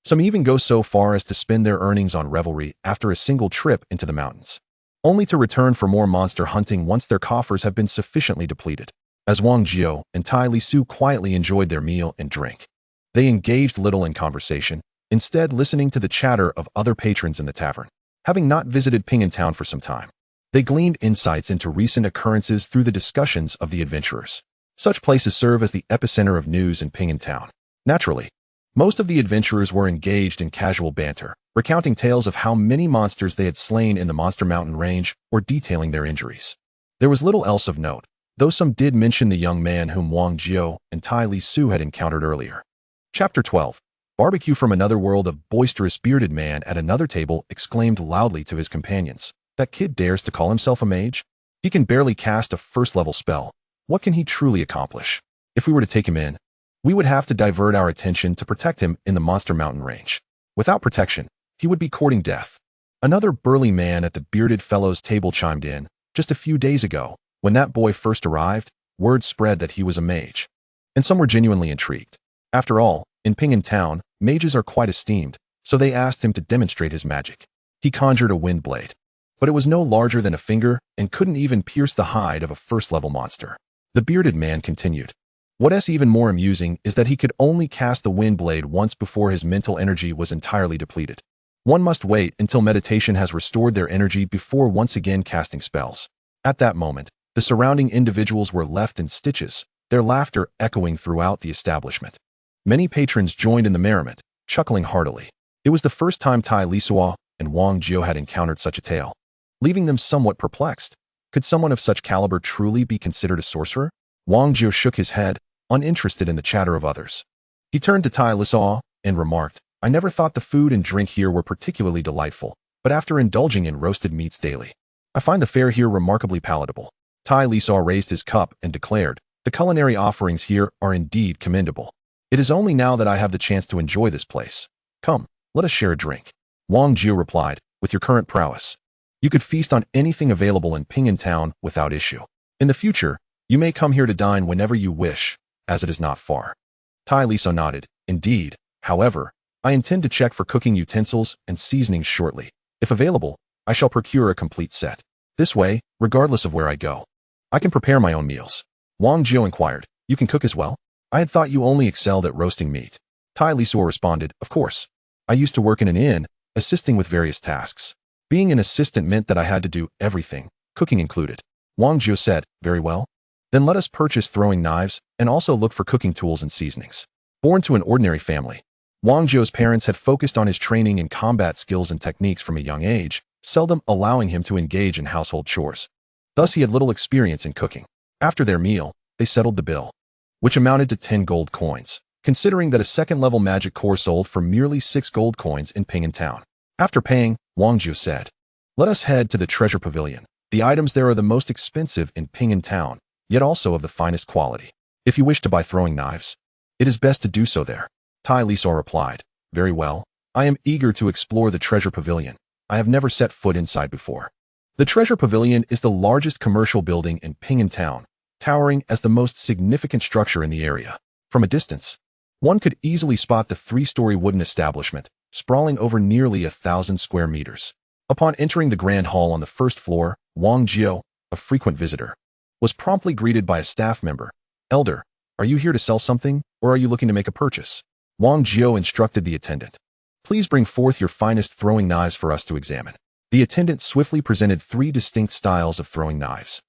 Some even go so far as to spend their earnings on revelry after a single trip into the mountains, only to return for more monster hunting once their coffers have been sufficiently depleted. As Wang Jiao and Tai Lisuo quietly enjoyed their meal and drink, they engaged little in conversation, instead listening to the chatter of other patrons in the tavern. Having not visited Ping'an Town for some time, They gleaned insights into recent occurrences through the discussions of the adventurers. Such places serve as the epicenter of news in Ping'an Town. Naturally, most of the adventurers were engaged in casual banter, recounting tales of how many monsters they had slain in the Monster Mountain range or detailing their injuries. There was little else of note, though some did mention the young man whom Wang Jiao and Tai Lisuo had encountered earlier. Chapter 12. Barbecue from another world. A boisterous bearded man at another table exclaimed loudly to his companions, "That kid dares to call himself a mage? He can barely cast a first-level spell. What can he truly accomplish? If we were to take him in, we would have to divert our attention to protect him in the Monster Mountain range. Without protection, he would be courting death." Another burly man at the bearded fellow's table chimed in, "Just a few days ago, when that boy first arrived, word spread that he was a mage. And some were genuinely intrigued. After all, in Ping'an Town, mages are quite esteemed, so they asked him to demonstrate his magic. He conjured a wind blade, but it was no larger than a finger and couldn't even pierce the hide of a first-level monster." The bearded man continued, "What's even more amusing is that he could only cast the wind blade once before his mental energy was entirely depleted. One must wait until meditation has restored their energy before once again casting spells." At that moment, the surrounding individuals were left in stitches, their laughter echoing throughout the establishment. Many patrons joined in the merriment, chuckling heartily. It was the first time Tai Lisuo and Wang Jiao had encountered such a tale, leaving them somewhat perplexed. Could someone of such caliber truly be considered a sorcerer? Wang Jiao shook his head, uninterested in the chatter of others. He turned to Tai Lisuo and remarked, "I never thought the food and drink here were particularly delightful, but after indulging in roasted meats daily, I find the fare here remarkably palatable." Tai Lisuo raised his cup and declared, "The culinary offerings here are indeed commendable. It is only now that I have the chance to enjoy this place. Come, let us share a drink." Wang Jiao replied, "With your current prowess, you could feast on anything available in Ping'an Town without issue. In the future, you may come here to dine whenever you wish, as it is not far." Tai Lisuo nodded. "Indeed, however, I intend to check for cooking utensils and seasonings shortly. If available, I shall procure a complete set. This way, regardless of where I go, I can prepare my own meals." Wang Jiao inquired, "You can cook as well? I had thought you only excelled at roasting meat." Tai Lisuo responded, "Of course. I used to work in an inn, assisting with various tasks. Being an assistant meant that I had to do everything, cooking included." Wang Jiao said, "Very well. Then let us purchase throwing knives and also look for cooking tools and seasonings." Born to an ordinary family, Wang Jiao's parents had focused on his training in combat skills and techniques from a young age, seldom allowing him to engage in household chores. Thus, he had little experience in cooking. After their meal, they settled the bill, which amounted to 10 gold coins, considering that a second-level magic core sold for merely 6 gold coins in Ping'an Town. After paying, Wang Jiao said, "Let us head to the treasure pavilion. The items there are the most expensive in Ping'an Town, yet also of the finest quality. If you wish to buy throwing knives, it is best to do so there." Tai Lisuo replied, "Very well. I am eager to explore the treasure pavilion. I have never set foot inside before." The treasure pavilion is the largest commercial building in Ping'an Town, towering as the most significant structure in the area. From a distance, one could easily spot the 3-story wooden establishment, sprawling over nearly 1,000 square meters. Upon entering the grand hall on the first floor, Wang Jiao, a frequent visitor, was promptly greeted by a staff member. "Elder, are you here to sell something, or are you looking to make a purchase?" Wang Jiao instructed the attendant. "Please bring forth your finest throwing knives for us to examine." The attendant swiftly presented 3 distinct styles of throwing knives.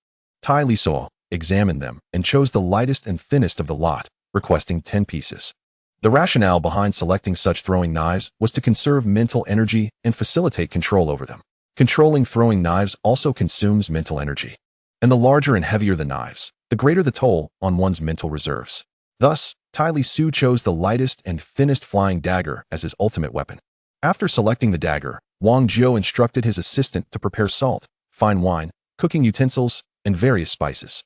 Tai Lisuo examined them and chose the lightest and thinnest of the lot, requesting 10 pieces. The rationale behind selecting such throwing knives was to conserve mental energy and facilitate control over them. Controlling throwing knives also consumes mental energy, and the larger and heavier the knives, the greater the toll on one's mental reserves. Thus, Tai Lisuo chose the lightest and thinnest flying dagger as his ultimate weapon. After selecting the dagger, Wang Jiao instructed his assistant to prepare salt, fine wine, cooking utensils, and various spices.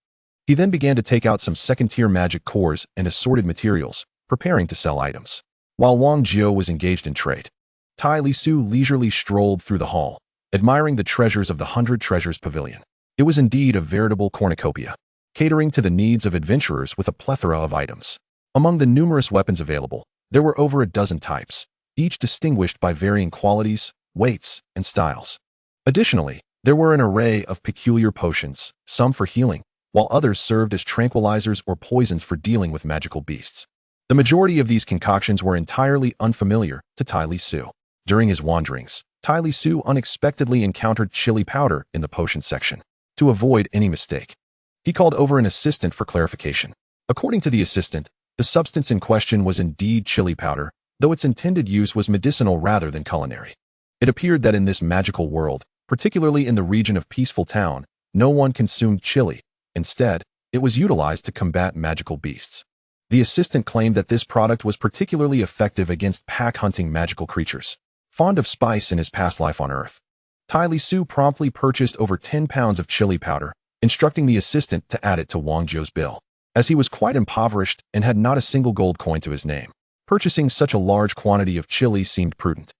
He then began to take out some second-tier magic cores and assorted materials, preparing to sell items. While Wang Jiao was engaged in trade, Tai Lisuo leisurely strolled through the hall, admiring the treasures of the 100 Treasures Pavilion. It was indeed a veritable cornucopia, catering to the needs of adventurers with a plethora of items. Among the numerous weapons available, there were over a dozen types, each distinguished by varying qualities, weights, and styles. Additionally, there were an array of peculiar potions, some for healing, while others served as tranquilizers or poisons for dealing with magical beasts. The majority of these concoctions were entirely unfamiliar to Tai Lisuo. During his wanderings, Tai Lisuo unexpectedly encountered chili powder in the potion section. To avoid any mistake, he called over an assistant for clarification. According to the assistant, the substance in question was indeed chili powder, though its intended use was medicinal rather than culinary. It appeared that in this magical world, particularly in the region of Peaceful Town, no one consumed chili. Instead, it was utilized to combat magical beasts. The assistant claimed that this product was particularly effective against pack-hunting magical creatures. Fond of spice in his past life on Earth, Tai Lisuo promptly purchased over 10 pounds of chili powder, instructing the assistant to add it to Wang Zhou's bill. As he was quite impoverished and had not a single gold coin to his name, purchasing such a large quantity of chili seemed prudent.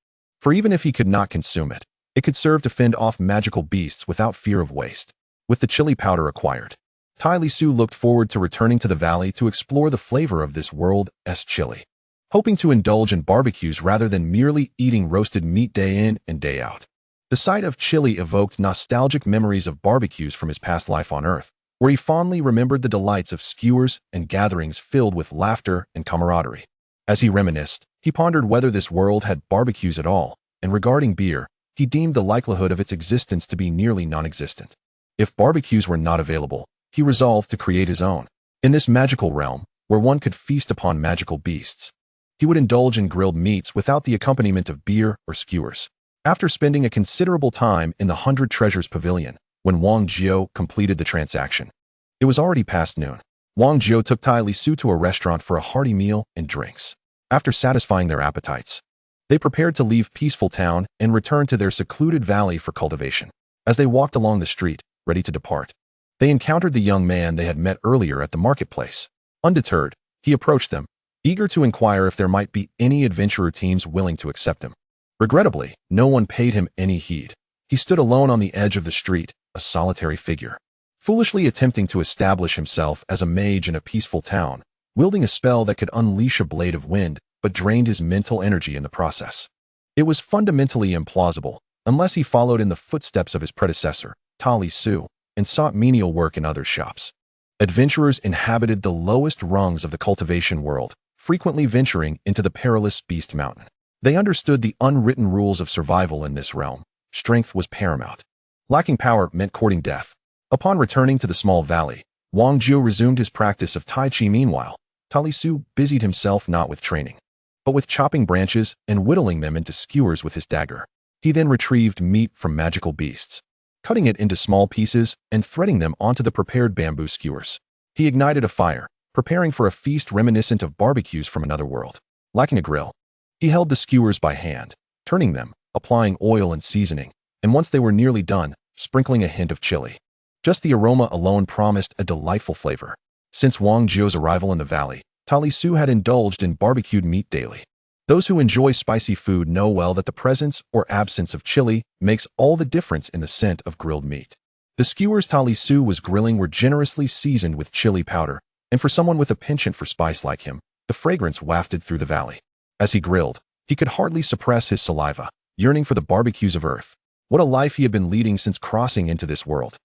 For even if he could not consume it, it could serve to fend off magical beasts without fear of waste. With the chili powder acquired, Tai Lisuo looked forward to returning to the valley to explore the flavor of this world's chili, hoping to indulge in barbecues rather than merely eating roasted meat day in and day out. The sight of chili evoked nostalgic memories of barbecues from his past life on Earth, where he fondly remembered the delights of skewers and gatherings filled with laughter and camaraderie. As he reminisced, he pondered whether this world had barbecues at all, and regarding beer, he deemed the likelihood of its existence to be nearly non-existent. If barbecues were not available, he resolved to create his own. In this magical realm, where one could feast upon magical beasts, he would indulge in grilled meats without the accompaniment of beer or skewers. After spending a considerable time in the 100 Treasures Pavilion, when Wang Zhou completed the transaction, it was already past noon. Wang Zhou took Tai Lisuo to a restaurant for a hearty meal and drinks. After satisfying their appetites, they prepared to leave Peaceful Town and return to their secluded valley for cultivation. As they walked along the street, ready to depart, they encountered the young man they had met earlier at the marketplace. Undeterred, he approached them, eager to inquire if there might be any adventurer teams willing to accept him. Regrettably, no one paid him any heed. He stood alone on the edge of the street, a solitary figure, foolishly attempting to establish himself as a mage in a peaceful town, wielding a spell that could unleash a blade of wind but drained his mental energy in the process. It was fundamentally implausible, unless he followed in the footsteps of his predecessor, Tai Lisuo, and sought menial work in other shops. Adventurers inhabited the lowest rungs of the cultivation world, frequently venturing into the perilous Beast Mountain. They understood the unwritten rules of survival in this realm. Strength was paramount. Lacking power meant courting death. Upon returning to the small valley, Wang Zhou resumed his practice of Tai Chi. Meanwhile, Tai Lisuo busied himself not with training, but with chopping branches and whittling them into skewers with his dagger. He then retrieved meat from magical beasts, cutting it into small pieces and threading them onto the prepared bamboo skewers. He ignited a fire, preparing for a feast reminiscent of barbecues from another world. Lacking a grill, he held the skewers by hand, turning them, applying oil and seasoning, and once they were nearly done, sprinkling a hint of chili. Just the aroma alone promised a delightful flavor. Since Wang Zhou's arrival in the valley, Tai Lisuo had indulged in barbecued meat daily. Those who enjoy spicy food know well that the presence or absence of chili makes all the difference in the scent of grilled meat. The skewers Tai Lisuo was grilling were generously seasoned with chili powder, and for someone with a penchant for spice like him, the fragrance wafted through the valley. As he grilled, he could hardly suppress his saliva, yearning for the barbecues of Earth. What a life he had been leading since crossing into this world.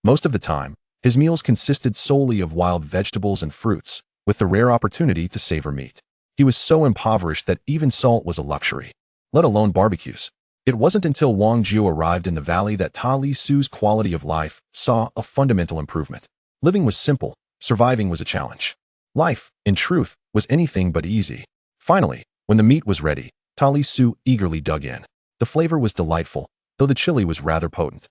Most of the time, his meals consisted solely of wild vegetables and fruits, with the rare opportunity to savor meat. He was so impoverished that even salt was a luxury, let alone barbecues. It wasn't until Wang Zhou arrived in the valley that Tai Lisuo's quality of life saw a fundamental improvement. Living was simple, surviving was a challenge. Life, in truth, was anything but easy. Finally, when the meat was ready, Tai Lisuo eagerly dug in. The flavor was delightful, though the chili was rather potent.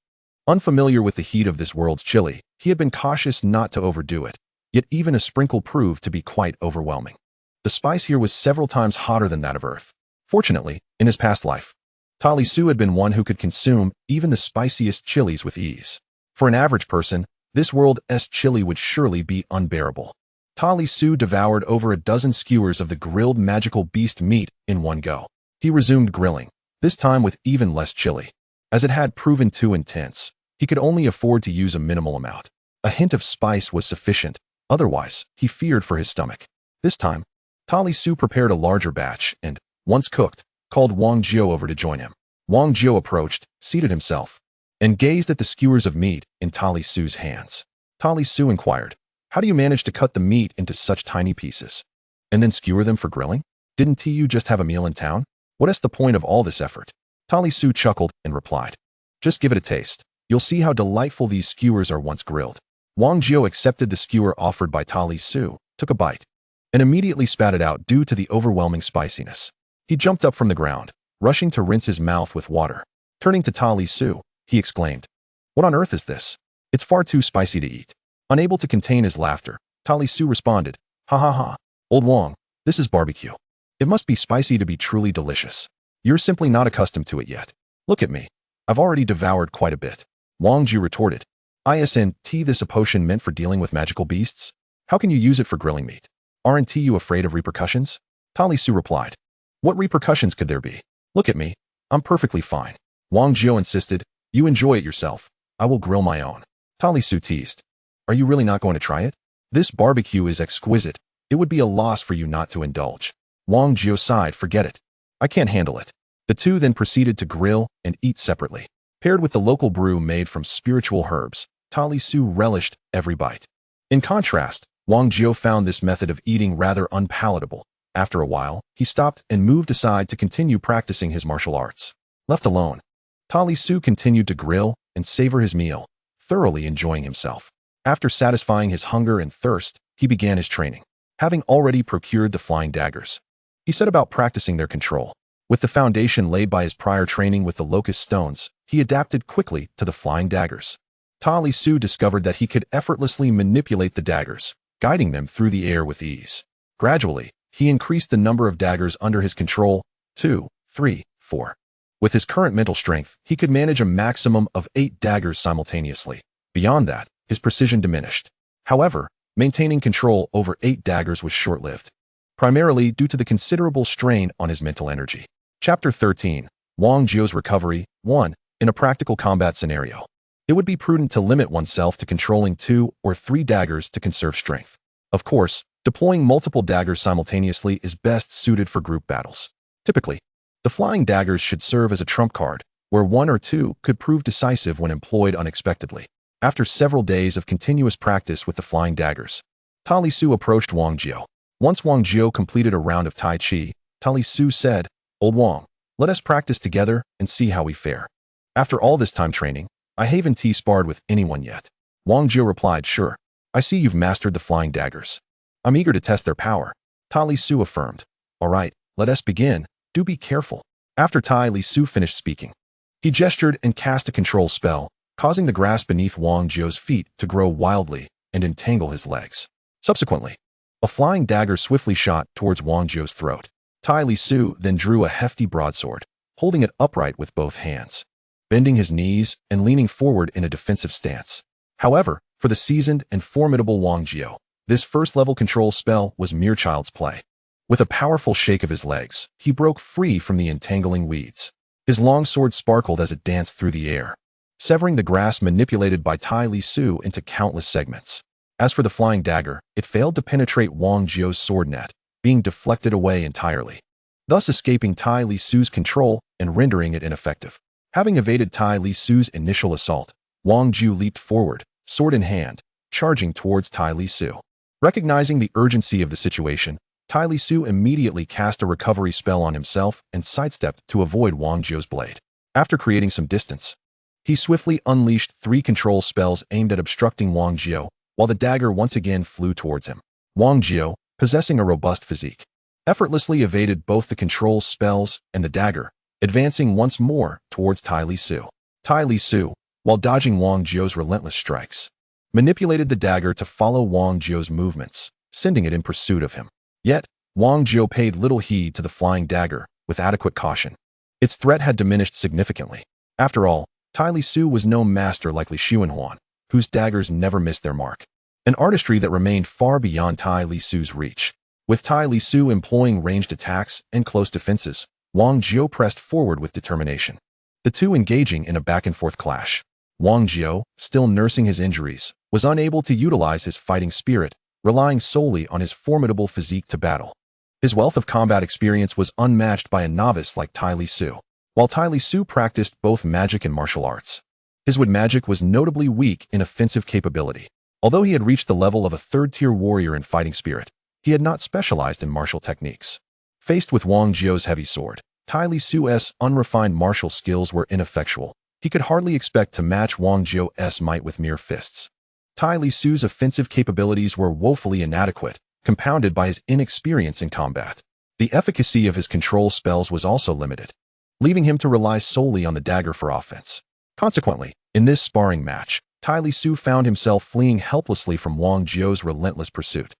Unfamiliar with the heat of this world's chili, he had been cautious not to overdo it, yet even a sprinkle proved to be quite overwhelming. The spice here was several times hotter than that of Earth. Fortunately, in his past life, Tai Lisuo had been one who could consume even the spiciest chilies with ease. For an average person, this world's chili would surely be unbearable. Tai Lisuo devoured over a dozen skewers of the grilled magical beast meat in one go. He resumed grilling, this time with even less chili. As it had proven too intense, he could only afford to use a minimal amount. A hint of spice was sufficient, otherwise, he feared for his stomach. This time, Tai Lisuo prepared a larger batch and, once cooked, called Wang Zhou over to join him. Wang Zhou approached, seated himself, and gazed at the skewers of meat in Tai Lisuo's hands. Tai Lisuo inquired, "How do you manage to cut the meat into such tiny pieces? And then skewer them for grilling? Didn't you just have a meal in town? What is the point of all this effort?" Tai Lisuo chuckled and replied, "Just give it a taste. You'll see how delightful these skewers are once grilled." Wang Jiao accepted the skewer offered by Tai Lisuo, took a bite, and immediately spat it out due to the overwhelming spiciness. He jumped up from the ground, rushing to rinse his mouth with water. Turning to Tai Lisuo, he exclaimed, "What on earth is this? It's far too spicy to eat." Unable to contain his laughter, Tai Lisuo responded, "Ha ha ha, old Wang, this is barbecue. It must be spicy to be truly delicious. You're simply not accustomed to it yet. Look at me. I've already devoured quite a bit." Wang Jiao retorted, "Isn't this a potion meant for dealing with magical beasts? How can you use it for grilling meat? Aren't you afraid of repercussions?" Tai Lisuo replied, "What repercussions could there be? Look at me. I'm perfectly fine." Wang Jiao insisted, "You enjoy it yourself. I will grill my own." Tai Lisuo teased, "Are you really not going to try it? This barbecue is exquisite. It would be a loss for you not to indulge." Wang Jiao sighed, "Forget it. I can't handle it." The two then proceeded to grill and eat separately. Paired with the local brew made from spiritual herbs, Tai Lisuo relished every bite. In contrast, Wang Jiao found this method of eating rather unpalatable. After a while, he stopped and moved aside to continue practicing his martial arts. Left alone, Tai Lisuo continued to grill and savor his meal, thoroughly enjoying himself. After satisfying his hunger and thirst, he began his training. Having already procured the flying daggers, he set about practicing their control. With the foundation laid by his prior training with the locust stones, he adapted quickly to the flying daggers. Tai Lisuo discovered that he could effortlessly manipulate the daggers, guiding them through the air with ease. Gradually, he increased the number of daggers under his control, 2, 3, 4. With his current mental strength, he could manage a maximum of 8 daggers simultaneously. Beyond that, his precision diminished. However, maintaining control over 8 daggers was short-lived, primarily due to the considerable strain on his mental energy. Chapter 13. Wang Jiao's Recovery. 1. In a practical combat scenario, it would be prudent to limit oneself to controlling 2 or 3 daggers to conserve strength. Of course, deploying multiple daggers simultaneously is best suited for group battles. Typically, the flying daggers should serve as a trump card, where 1 or 2 could prove decisive when employed unexpectedly. After several days of continuous practice with the flying daggers, Tai Lisuo approached Wang Jiao. Once Wang Jiao completed a round of Tai Chi, Tai Lisuo said, "Old Wang, let us practice together and see how we fare." After all this time training, I haven't sparred with anyone yet. Wang Jiao replied, "Sure. I see you've mastered the flying daggers. I'm eager to test their power." Tai Lisuo affirmed, "All right, let us begin. Do be careful." After Tai Lisuo finished speaking, he gestured and cast a control spell, causing the grass beneath Wang Jiao's feet to grow wildly and entangle his legs. Subsequently, a flying dagger swiftly shot towards Wang Jiao's throat. Tai Lisuo then drew a hefty broadsword, holding it upright with both hands, bending his knees and leaning forward in a defensive stance. However, for the seasoned and formidable Wang Jiao, this first-level control spell was mere child's play. With a powerful shake of his legs, he broke free from the entangling weeds. His long sword sparkled as it danced through the air, severing the grass manipulated by Tai Lisuo into countless segments. As for the flying dagger, it failed to penetrate Wang Jiao's sword net, being deflected away entirely, thus escaping Tai Lisuo's control and rendering it ineffective. Having evaded Tai Lisuo's initial assault, Wang Jiao leaped forward, sword in hand, charging towards Tai Lisuo. Recognizing the urgency of the situation, Tai Lisuo immediately cast a recovery spell on himself and sidestepped to avoid Wang Jiao's blade. After creating some distance, he swiftly unleashed 3 control spells aimed at obstructing Wang Jiao, while the dagger once again flew towards him. Wang Jiao, possessing a robust physique, effortlessly evaded both the control spells and the dagger, advancing once more towards Tai Lisuo. Tai Lisuo, while dodging Wang Jiao's relentless strikes, manipulated the dagger to follow Wang Jiao's movements, sending it in pursuit of him. Yet, Wang Jiao paid little heed to the flying dagger with adequate caution. Its threat had diminished significantly. After all, Tai Lisuo was no master like Lisuo, whose daggers never missed their mark, an artistry that remained far beyond Tai Lisuo's reach. With Tai Lisuo employing ranged attacks and close defenses, Wang Jiao pressed forward with determination, the two engaging in a back-and-forth clash. Wang Jiao, still nursing his injuries, was unable to utilize his fighting spirit, relying solely on his formidable physique to battle. His wealth of combat experience was unmatched by a novice like Tai Lisuo. While Tai Lisuo practiced both magic and martial arts, his wood magic was notably weak in offensive capability. Although he had reached the level of a third-tier warrior in fighting spirit, he had not specialized in martial techniques. Faced with Wang Jiao's heavy sword, Tai Lisuo's unrefined martial skills were ineffectual. He could hardly expect to match Wang Jiu's might with mere fists. Tai Lisuo's offensive capabilities were woefully inadequate, compounded by his inexperience in combat. The efficacy of his control spells was also limited, leaving him to rely solely on the dagger for offense. Consequently, in this sparring match, Tai Lisuo found himself fleeing helplessly from Wang Jiu's relentless pursuit.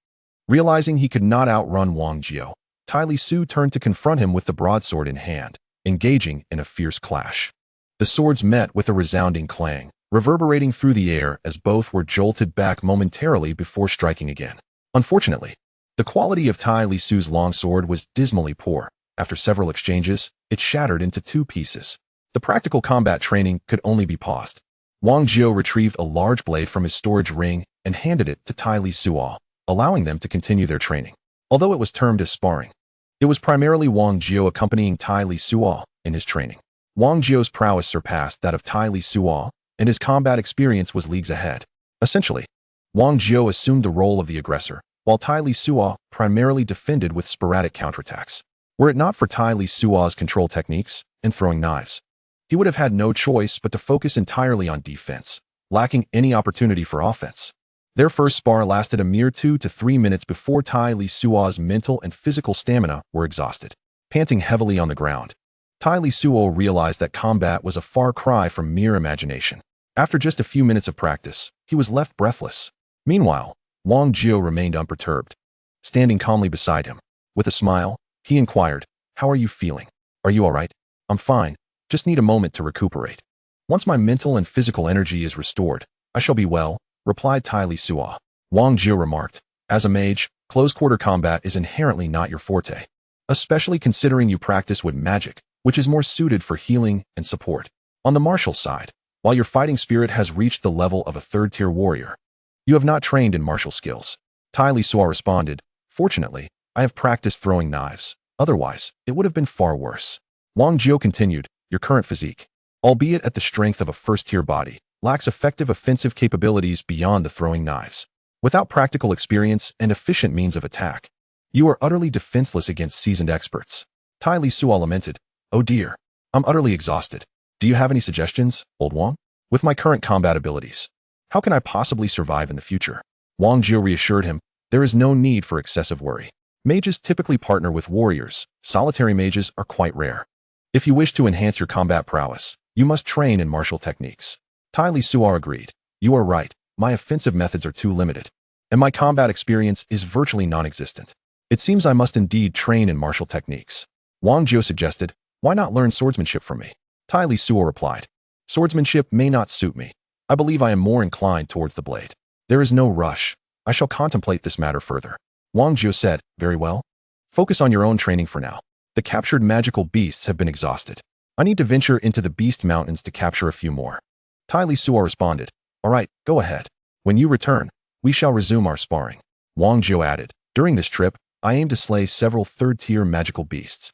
Realizing he could not outrun Wang Jiu, Tai Lisuo turned to confront him with the broadsword in hand, engaging in a fierce clash. The swords met with a resounding clang, reverberating through the air as both were jolted back momentarily before striking again. Unfortunately, the quality of Tai Lisuo's longsword was dismally poor. After several exchanges, it shattered into 2 pieces. The practical combat training could only be paused. Wang Jiu retrieved a large blade from his storage ring and handed it to Tai Lisuo, allowing them to continue their training. Although it was termed as sparring, it was primarily Wang Jiu accompanying Tai Lisuo in his training. Wang Jiu's prowess surpassed that of Tai Lisuo, and his combat experience was leagues ahead. Essentially, Wang Jiu assumed the role of the aggressor, while Tai Lisuo primarily defended with sporadic counterattacks. Were it not for Tai Lisuo's control techniques and throwing knives, he would have had no choice but to focus entirely on defense, lacking any opportunity for offense. Their first spar lasted a mere 2 to 3 minutes before Tai Lisuo's mental and physical stamina were exhausted. Panting heavily on the ground, Tai Lisuo realized that combat was a far cry from mere imagination. After just a few minutes of practice, he was left breathless. Meanwhile, Wang Jiu remained unperturbed, standing calmly beside him. With a smile, he inquired, "How are you feeling? Are you all right?" "I'm fine. Just need a moment to recuperate. Once my mental and physical energy is restored, I shall be well," replied Tai Lisuo. Wang Jiu remarked, "As a mage, close-quarter combat is inherently not your forte, especially considering you practice with magic, which is more suited for healing and support. On the martial side, while your fighting spirit has reached the level of a third-tier warrior, you have not trained in martial skills." Tai Lisuo responded, "Fortunately, I have practiced throwing knives. Otherwise, it would have been far worse." Wang Jiu continued, "Your current physique, albeit at the strength of a first-tier body, lacks effective offensive capabilities beyond the throwing knives. Without practical experience and efficient means of attack, you are utterly defenseless against seasoned experts." Tai Lisuo lamented, "Oh dear, I'm utterly exhausted. Do you have any suggestions, old Wang? With my current combat abilities, how can I possibly survive in the future?" Wang Jiu reassured him, "There is no need for excessive worry. Mages typically partner with warriors. Solitary mages are quite rare. If you wish to enhance your combat prowess, you must train in martial techniques." Tai Lisuo agreed, "You are right. My offensive methods are too limited, and my combat experience is virtually non-existent. It seems I must indeed train in martial techniques." Wang Jiu suggested, "Why not learn swordsmanship from me?" Tai Lisuo replied, "Swordsmanship may not suit me. I believe I am more inclined towards the blade. There is no rush. I shall contemplate this matter further." Wang Jiu said, "Very well. Focus on your own training for now. The captured magical beasts have been exhausted. I need to venture into the Beast Mountains to capture a few more." Tai Lisuo responded, "All right, go ahead. When you return, we shall resume our sparring." Wang Jiu added, "During this trip, I aim to slay several third-tier magical beasts.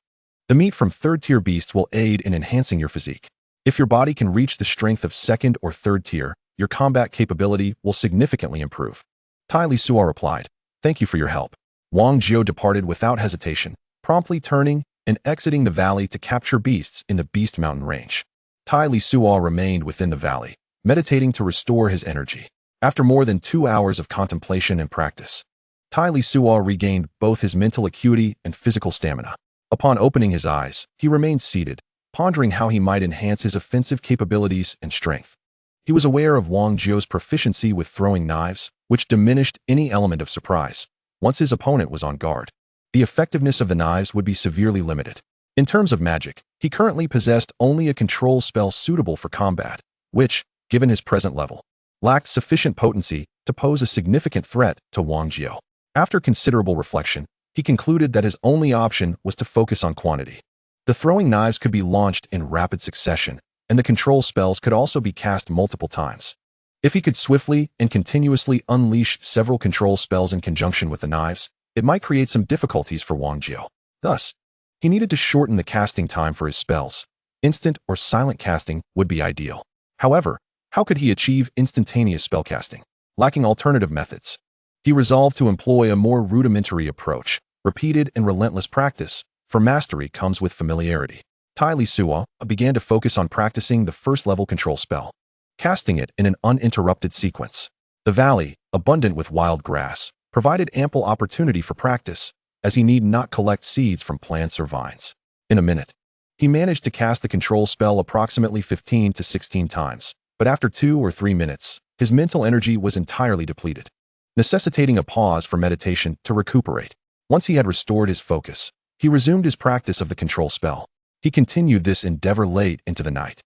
The meat from third-tier beasts will aid in enhancing your physique. If your body can reach the strength of second or third tier, your combat capability will significantly improve." Tai Lisuo replied, "Thank you for your help." Wang Jiu departed without hesitation, promptly turning and exiting the valley to capture beasts in the Beast Mountain range. Tai Lisuo remained within the valley, meditating to restore his energy. After more than 2 hours of contemplation and practice, Tai Lisuo regained both his mental acuity and physical stamina. Upon opening his eyes, he remained seated, pondering how he might enhance his offensive capabilities and strength. He was aware of Wang Jiu's proficiency with throwing knives, which diminished any element of surprise. Once his opponent was on guard, the effectiveness of the knives would be severely limited. In terms of magic, he currently possessed only a control spell suitable for combat, which, given his present level, lacked sufficient potency to pose a significant threat to Wang Jiu. After considerable reflection, he concluded that his only option was to focus on quantity. The throwing knives could be launched in rapid succession, and the control spells could also be cast multiple times. If he could swiftly and continuously unleash several control spells in conjunction with the knives, it might create some difficulties for Wang Jiu. Thus, he needed to shorten the casting time for his spells. Instant or silent casting would be ideal. However, how could he achieve instantaneous spellcasting? Lacking alternative methods, he resolved to employ a more rudimentary approach, repeated and relentless practice, for mastery comes with familiarity. Tai Lisuo began to focus on practicing the first-level control spell, casting it in an uninterrupted sequence. The valley, abundant with wild grass, provided ample opportunity for practice, as he need not collect seeds from plants or vines. In a minute, he managed to cast the control spell approximately 15 to 16 times, but after 2 or 3 minutes, his mental energy was entirely depleted, necessitating a pause for meditation to recuperate. Once he had restored his focus, he resumed his practice of the control spell. He continued this endeavor late into the night,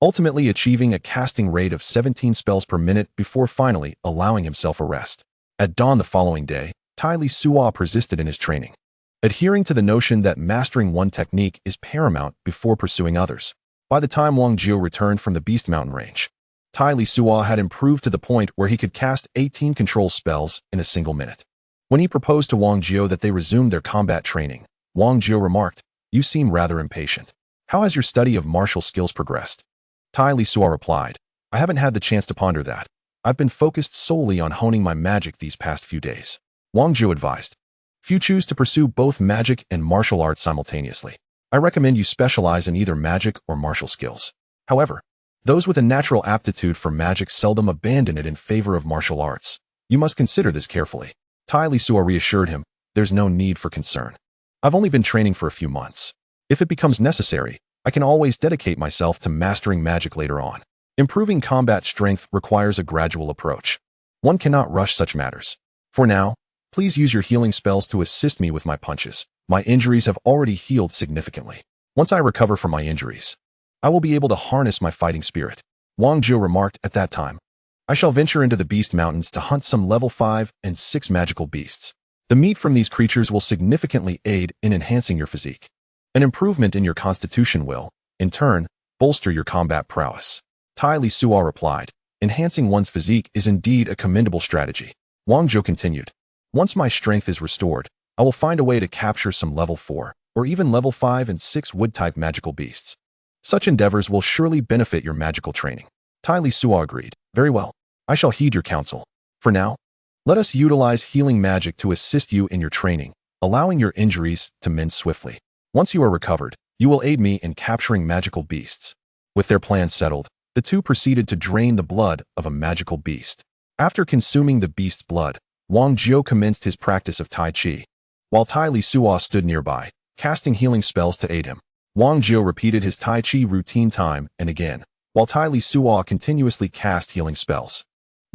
ultimately achieving a casting rate of 17 spells per minute before finally allowing himself a rest. At dawn the following day, Tai Lisuo persisted in his training, adhering to the notion that mastering one technique is paramount before pursuing others. By the time Wang Jiu returned from the Beast Mountain range, Tai Lisuo had improved to the point where he could cast 18 control spells in a single minute. When he proposed to Wang Jiu that they resume their combat training, Wang Jiu remarked, "You seem rather impatient. How has your study of martial skills progressed?" Tai Lisuo replied, "I haven't had the chance to ponder that. I've been focused solely on honing my magic these past few days." Wang Jiu advised, "If you choose to pursue both magic and martial arts simultaneously, I recommend you specialize in either magic or martial skills. However, those with a natural aptitude for magic seldom abandon it in favor of martial arts. You must consider this carefully." Tai Lisuo reassured him, "There's no need for concern. I've only been training for a few months. If it becomes necessary, I can always dedicate myself to mastering magic later on. Improving combat strength requires a gradual approach. One cannot rush such matters. For now, please use your healing spells to assist me with my punches. My injuries have already healed significantly. Once I recover from my injuries, I will be able to harness my fighting spirit." Wang Jiu remarked at that time, "I shall venture into the Beast Mountains to hunt some level 5 and 6 magical beasts. The meat from these creatures will significantly aid in enhancing your physique. An improvement in your constitution will, in turn, bolster your combat prowess." Tai Lisuo replied, "Enhancing one's physique is indeed a commendable strategy." Wang Jiu continued, "Once my strength is restored, I will find a way to capture some level 4 or even level 5 and 6 wood-type magical beasts. Such endeavors will surely benefit your magical training." Tai Lisuo agreed, "Very well. I shall heed your counsel. For now, let us utilize healing magic to assist you in your training, allowing your injuries to mend swiftly. Once you are recovered, you will aid me in capturing magical beasts." With their plans settled, the two proceeded to drain the blood of a magical beast. After consuming the beast's blood, Wang Jiu commenced his practice of Tai Chi, while Tai Lisuo stood nearby, casting healing spells to aid him. Wang Jiu repeated his Tai Chi routine time and again, while Tai Lisuo continuously cast healing spells.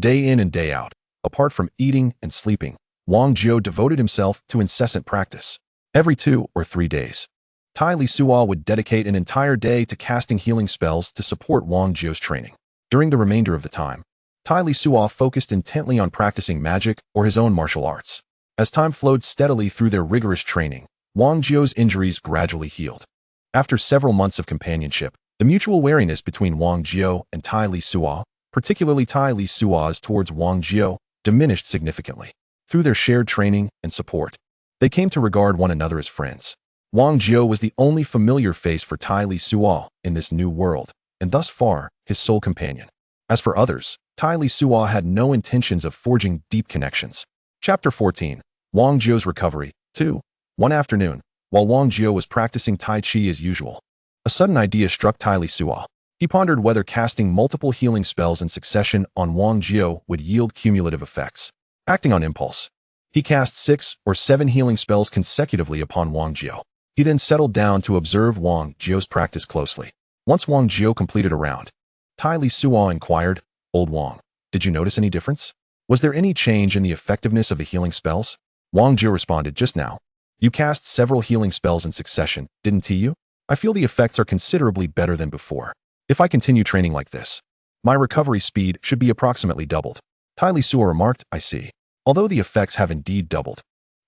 Day in and day out, apart from eating and sleeping, Wang Jiu devoted himself to incessant practice. Every 2 or 3 days, Tai Lisuo would dedicate an entire day to casting healing spells to support Wang Jiu's training. During the remainder of the time, Tai Lisuo focused intently on practicing magic or his own martial arts. As time flowed steadily through their rigorous training, Wang Jiu's injuries gradually healed. After several months of companionship, the mutual wariness between Wang Jiu and Tai Lisuo, particularly Tai Lisuo's towards Wang Jiu, diminished significantly. Through their shared training and support, they came to regard one another as friends. Wang Jiu was the only familiar face for Tai Lisuo in this new world, and thus far, his sole companion. As for others, Tai Lisuo had no intentions of forging deep connections. Chapter 14. Wang Jiu's Recovery. 2. One afternoon, while Wang Jiu was practicing Tai Chi as usual, a sudden idea struck Tai Lisuo. He pondered whether casting multiple healing spells in succession on Wang Jiu would yield cumulative effects. Acting on impulse, he cast 6 or 7 healing spells consecutively upon Wang Jiu. He then settled down to observe Wang Jiu's practice closely. Once Wang Jiu completed a round, Tai Lisuo inquired, "Old Wang, did you notice any difference? Was there any change in the effectiveness of the healing spells?" Wang Jiu responded, "Just now. You cast several healing spells in succession, didn't you? I feel the effects are considerably better than before. If I continue training like this, my recovery speed should be approximately doubled." Tai Lisuo remarked, "I see. Although the effects have indeed doubled,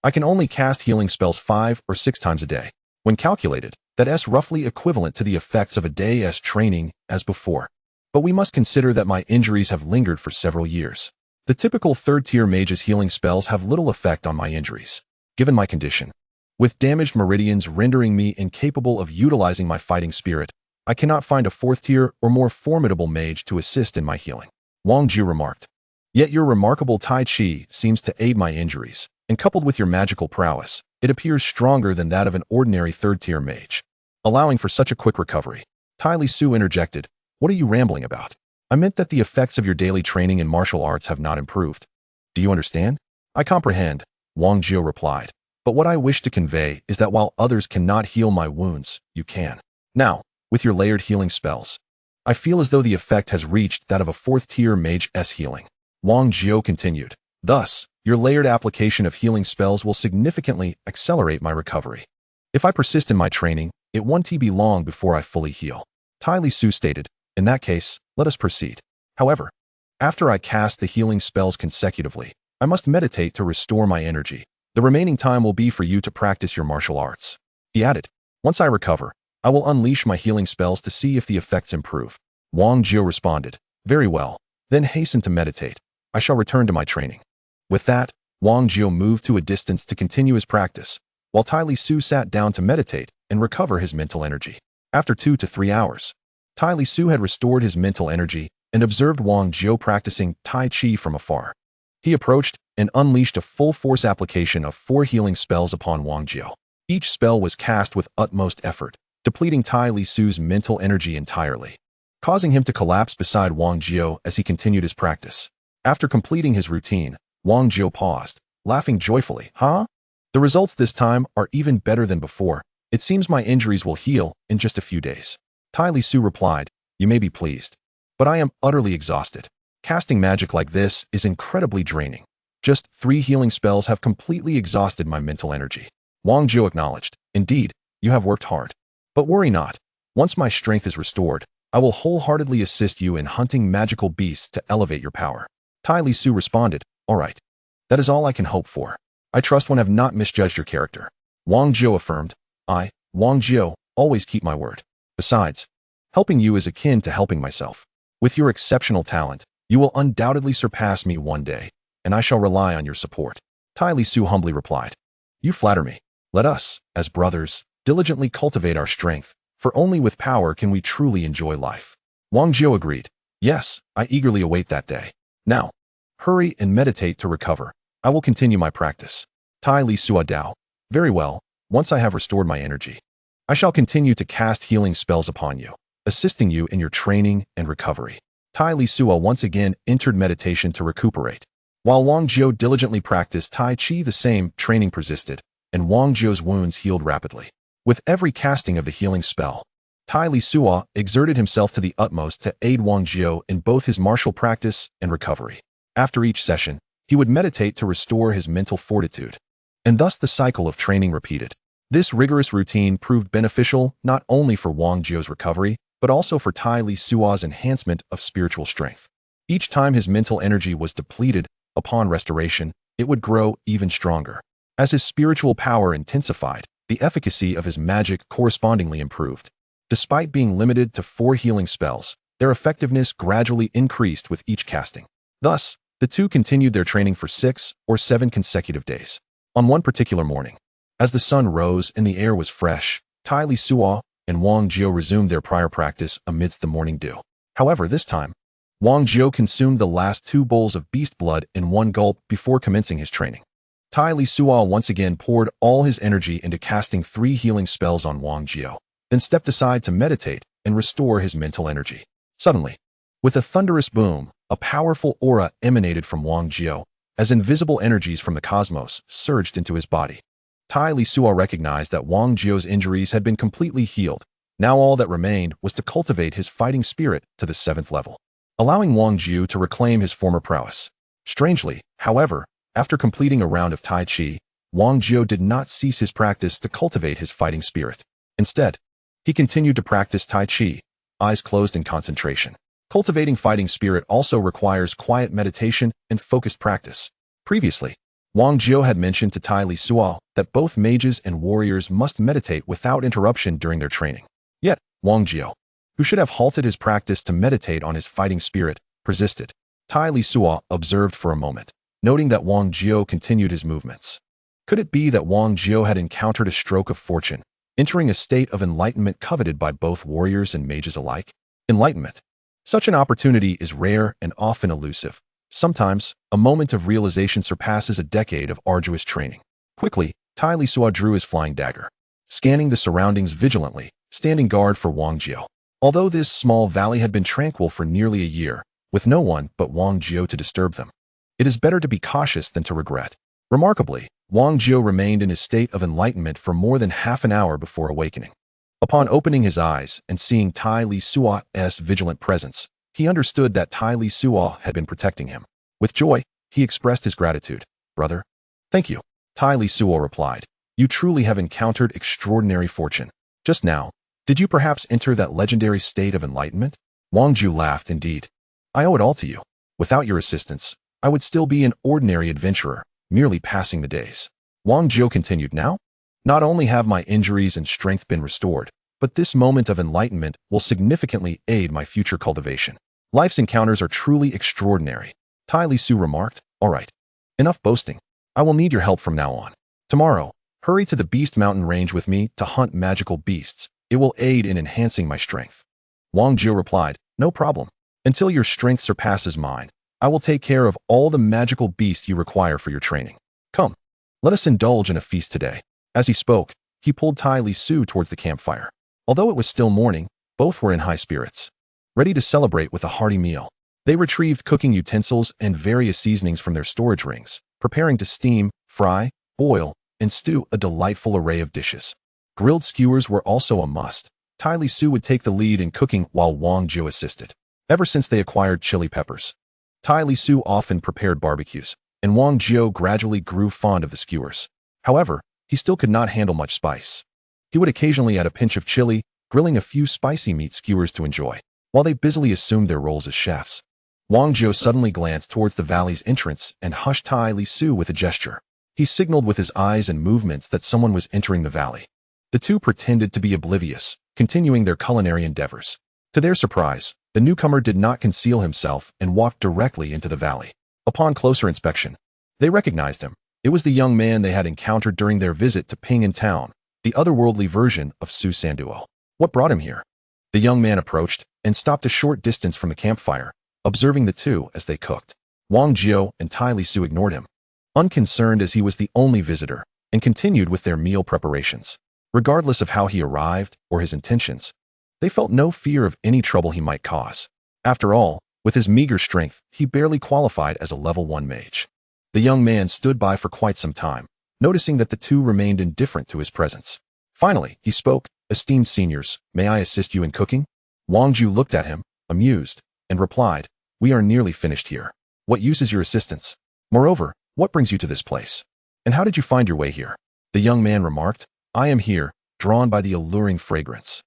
I can only cast healing spells 5 or 6 times a day. When calculated, that's roughly equivalent to the effects of a day's training as before. But we must consider that my injuries have lingered for several years. The typical third-tier mage's healing spells have little effect on my injuries, given my condition. With damaged meridians rendering me incapable of utilizing my fighting spirit, I cannot find a 4th-tier or more formidable mage to assist in my healing." Wang Jiu remarked, "Yet your remarkable Tai Chi seems to aid my injuries, and coupled with your magical prowess, It appears stronger than that of an ordinary third-tier mage, allowing for such a quick recovery. Tai Lisuo interjected, "What are you rambling about? I meant that the effects of your daily training in martial arts have not improved. Do you understand?" "I comprehend," Wang Jiao replied. "But what I wish to convey is that while others cannot heal my wounds, you can. Now, with your layered healing spells, I feel as though the effect has reached that of a fourth-tier mage's healing." Wang Jiao continued, "Thus, your layered application of healing spells will significantly accelerate my recovery. If I persist in my training, it won't be long before I fully heal." Tai Lisuo stated, "In that case, let us proceed. However, after I cast the healing spells consecutively, I must meditate to restore my energy. The remaining time will be for you to practice your martial arts." He added, "Once I recover, I will unleash my healing spells to see if the effects improve." Wang Jiao responded, "Very well, then hasten to meditate. I shall return to my training." With that, Wang Jiao moved to a distance to continue his practice, while Tai Lisuo sat down to meditate and recover his mental energy. After 2 to 3 hours, Tai Lisuo had restored his mental energy and observed Wang Jiao practicing Tai Chi from afar. He approached and unleashed a full-force application of 4 healing spells upon Wang Jiao. Each spell was cast with utmost effort, depleting Tai Lisuo's mental energy entirely, causing him to collapse beside Wang Jiao as he continued his practice. After completing his routine, Wang Jiao paused, laughing joyfully. "Huh? The results this time are even better than before. It seems my injuries will heal in just a few days." Tai Lisuo replied, "You may be pleased, but I am utterly exhausted. Casting magic like this is incredibly draining. Just 3 healing spells have completely exhausted my mental energy." Wang Jiao acknowledged, "Indeed, you have worked hard. But worry not. Once my strength is restored, I will wholeheartedly assist you in hunting magical beasts to elevate your power." Tai Lisuo responded, "All right. That is all I can hope for. I trust one have not misjudged your character." Wang Jiao affirmed, "I, Wang Jiao, always keep my word. Besides, helping you is akin to helping myself. With your exceptional talent, you will undoubtedly surpass me one day, and I shall rely on your support." Tai Lisuo humbly replied, "You flatter me. Let us, as brothers, diligently cultivate our strength, for only with power can we truly enjoy life." Wang Jiao agreed, "Yes, I eagerly await that day. Now, hurry and meditate to recover. I will continue my practice." Tai Lisuo Dao, "Very well, once I have restored my energy, I shall continue to cast healing spells upon you, assisting you in your training and recovery." Tai Lisuo once again entered meditation to recuperate. While Wang Jiao diligently practiced Tai Chi, the same training persisted, and Wang Jiao's wounds healed rapidly. With every casting of the healing spell, Tai Lisuo exerted himself to the utmost to aid Wang Jiao in both his martial practice and recovery. After each session, he would meditate to restore his mental fortitude, and thus the cycle of training repeated. This rigorous routine proved beneficial not only for Wang Jiao's recovery, but also for Tai Lisuo's enhancement of spiritual strength. Each time his mental energy was depleted, upon restoration, it would grow even stronger. As his spiritual power intensified, the efficacy of his magic correspondingly improved. Despite being limited to 4 healing spells, their effectiveness gradually increased with each casting. Thus, the two continued their training for 6 or 7 consecutive days. On one particular morning, as the sun rose and the air was fresh, Tai Lisuo and Wang Jiao resumed their prior practice amidst the morning dew. However, this time, Wang Jiao consumed the last 2 bowls of beast blood in one gulp before commencing his training. Tai Lisuo once again poured all his energy into casting 3 healing spells on Wang Jiao, then stepped aside to meditate and restore his mental energy. Suddenly, with a thunderous boom, a powerful aura emanated from Wang Jiao, as invisible energies from the cosmos surged into his body. Tai Lisuo recognized that Wang Jiao's injuries had been completely healed. Now all that remained was to cultivate his fighting spirit to the 7th level, allowing Wang Jiao to reclaim his former prowess. Strangely, however, after completing a round of Tai Chi, Wang Jiao did not cease his practice to cultivate his fighting spirit. Instead, he continued to practice Tai Chi, eyes closed in concentration. Cultivating fighting spirit also requires quiet meditation and focused practice. Previously, Wang Jiao had mentioned to Tai Lisuo that both mages and warriors must meditate without interruption during their training. Yet, Wang Jiao, who should have halted his practice to meditate on his fighting spirit, persisted. Tai Lisuo observed for a moment, noting that Wang Jiao continued his movements. Could it be that Wang Jiao had encountered a stroke of fortune, entering a state of enlightenment coveted by both warriors and mages alike? Enlightenment. Such an opportunity is rare and often elusive. Sometimes, a moment of realization surpasses a decade of arduous training. Quickly, Tai Lisuo drew his flying dagger, scanning the surroundings vigilantly, standing guard for Wang Jiao. Although this small valley had been tranquil for nearly a year, with no one but Wang Jiao to disturb them, it is better to be cautious than to regret. Remarkably, Wang Jiao remained in his state of enlightenment for more than half an hour before awakening. Upon opening his eyes and seeing Tai Lisuo's vigilant presence, he understood that Tai Lisuo had been protecting him. With joy, he expressed his gratitude. "Brother." "Thank you," Tai Lisuo replied. "You truly have encountered extraordinary fortune. Just now, did you perhaps enter that legendary state of enlightenment?" Wang Jiao laughed. "Indeed. I owe it all to you. Without your assistance, I would still be an ordinary adventurer, merely passing the days." Wang Jiao continued. "Now, not only have my injuries and strength been restored, but this moment of enlightenment will significantly aid my future cultivation. Life's encounters are truly extraordinary." Tai Lisuo remarked. "All right. Enough boasting. I will need your help from now on. Tomorrow, hurry to the Beast Mountain range with me to hunt magical beasts. It will aid in enhancing my strength." Wang Jiao replied, "No problem. Until your strength surpasses mine, I will take care of all the magical beasts you require for your training. Come, let us indulge in a feast today." As he spoke, he pulled Tai Lisuo towards the campfire. Although it was still morning, both were in high spirits, ready to celebrate with a hearty meal. They retrieved cooking utensils and various seasonings from their storage rings, preparing to steam, fry, boil, and stew a delightful array of dishes. Grilled skewers were also a must. Tai Lisuo would take the lead in cooking while Wang Jiao assisted. Ever since they acquired chili peppers, Tai Lisuo often prepared barbecues, and Wang Jiao gradually grew fond of the skewers. However, he still could not handle much spice. He would occasionally add a pinch of chili, grilling a few spicy meat skewers to enjoy, while they busily assumed their roles as chefs. Wang Jiao suddenly glanced towards the valley's entrance and hushed Tai Lisuo with a gesture. He signaled with his eyes and movements that someone was entering the valley. The two pretended to be oblivious, continuing their culinary endeavors. To their surprise, the newcomer did not conceal himself and walked directly into the valley. Upon closer inspection, they recognized him. It was the young man they had encountered during their visit to Ping'an Town, the otherworldly version of Su Sanduo. "What brought him here?" The young man approached and stopped a short distance from the campfire, observing the two as they cooked. Wang Jiao and Tai Lisuo ignored him, unconcerned as he was the only visitor, and continued with their meal preparations. Regardless of how he arrived or his intentions, they felt no fear of any trouble he might cause. After all, with his meager strength, he barely qualified as a level 1 mage. The young man stood by for quite some time, noticing that the two remained indifferent to his presence. Finally, he spoke. "Esteemed seniors, may I assist you in cooking?" Wang Jiao looked at him, amused, and replied, "We are nearly finished here. What use is your assistance? Moreover, what brings you to this place? And how did you find your way here?" The young man remarked, "I am here, drawn by the alluring fragrance.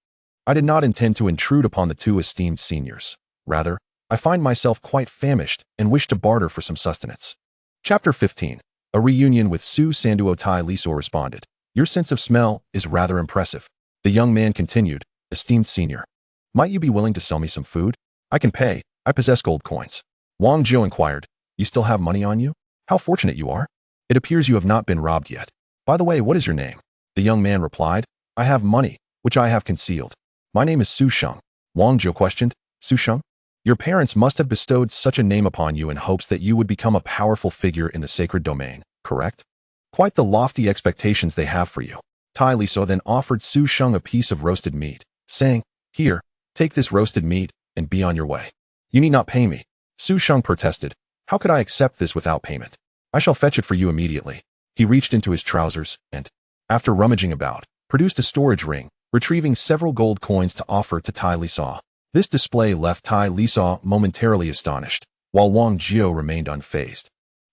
I did not intend to intrude upon the two esteemed seniors. Rather, I find myself quite famished and wish to barter for some sustenance." Chapter 15. A reunion with Su Sanduo. Tai Lisuo responded, "Your sense of smell is rather impressive." The young man continued, "Esteemed senior, might you be willing to sell me some food? I can pay. I possess gold coins." Wang Jiao inquired, "You still have money on you? How fortunate you are. It appears you have not been robbed yet. By the way, what is your name?" The young man replied, "I have money, which I have concealed. My name is Su Sheng." Wang Jiao questioned, "Su Sheng? Your parents must have bestowed such a name upon you in hopes that you would become a powerful figure in the sacred domain, correct? Quite the lofty expectations they have for you." Tai Lisuo then offered Su Sheng a piece of roasted meat, saying, "Here, take this roasted meat and be on your way. You need not pay me." Su Sheng protested, "How could I accept this without payment? I shall fetch it for you immediately." He reached into his trousers and, after rummaging about, produced a storage ring, retrieving several gold coins to offer to Tai Lisuo. This display left Tai Lisuo momentarily astonished, while Wang Jiao remained unfazed.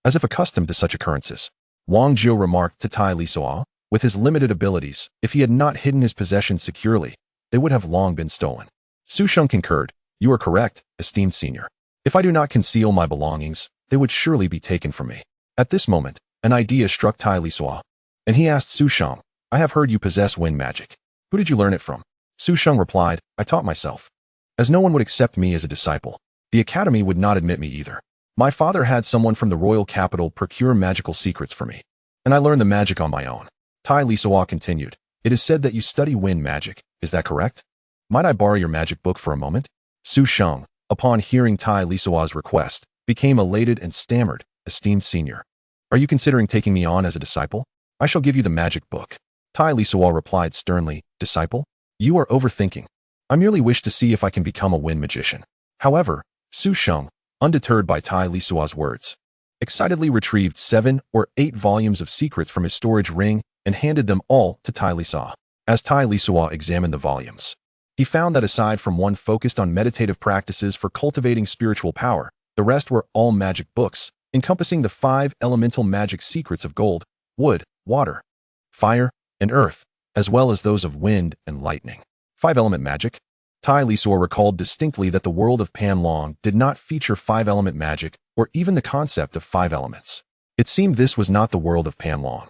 As if accustomed to such occurrences, Wang Jiao remarked to Tai Lisuo, with his limited abilities, if he had not hidden his possessions securely, they would have long been stolen. Su Sheng concurred, "You are correct, esteemed senior. If I do not conceal my belongings, they would surely be taken from me." At this moment, an idea struck Tai Lisuo, and he asked Su Sheng, "I have heard you possess wind magic. Who did you learn it from?" Su Sheng replied, "I taught myself. As no one would accept me as a disciple, the academy would not admit me either. My father had someone from the royal capital procure magical secrets for me, and I learned the magic on my own." Tai Lisuo continued, "It is said that you study wind magic, is that correct? Might I borrow your magic book for a moment?" Su Sheng, upon hearing Tai Lisuo's request, became elated and stammered, "Esteemed senior, are you considering taking me on as a disciple?" I shall give you the magic book. Tai Lisuo replied sternly, Disciple, you are overthinking. I merely wish to see if I can become a wind magician. However, Su Sheng, undeterred by Tai Lisuo's words, excitedly retrieved 7 or 8 volumes of secrets from his storage ring and handed them all to Tai Lisuo. As Tai Lisuo examined the volumes, he found that aside from one focused on meditative practices for cultivating spiritual power, the rest were all magic books, encompassing the 5 elemental magic secrets of gold, wood, water, fire, and earth, as well as those of wind and lightning. 5-element magic? Tai Lisuo recalled distinctly that the world of Panlong did not feature 5-element magic or even the concept of 5 elements. It seemed this was not the world of Panlong,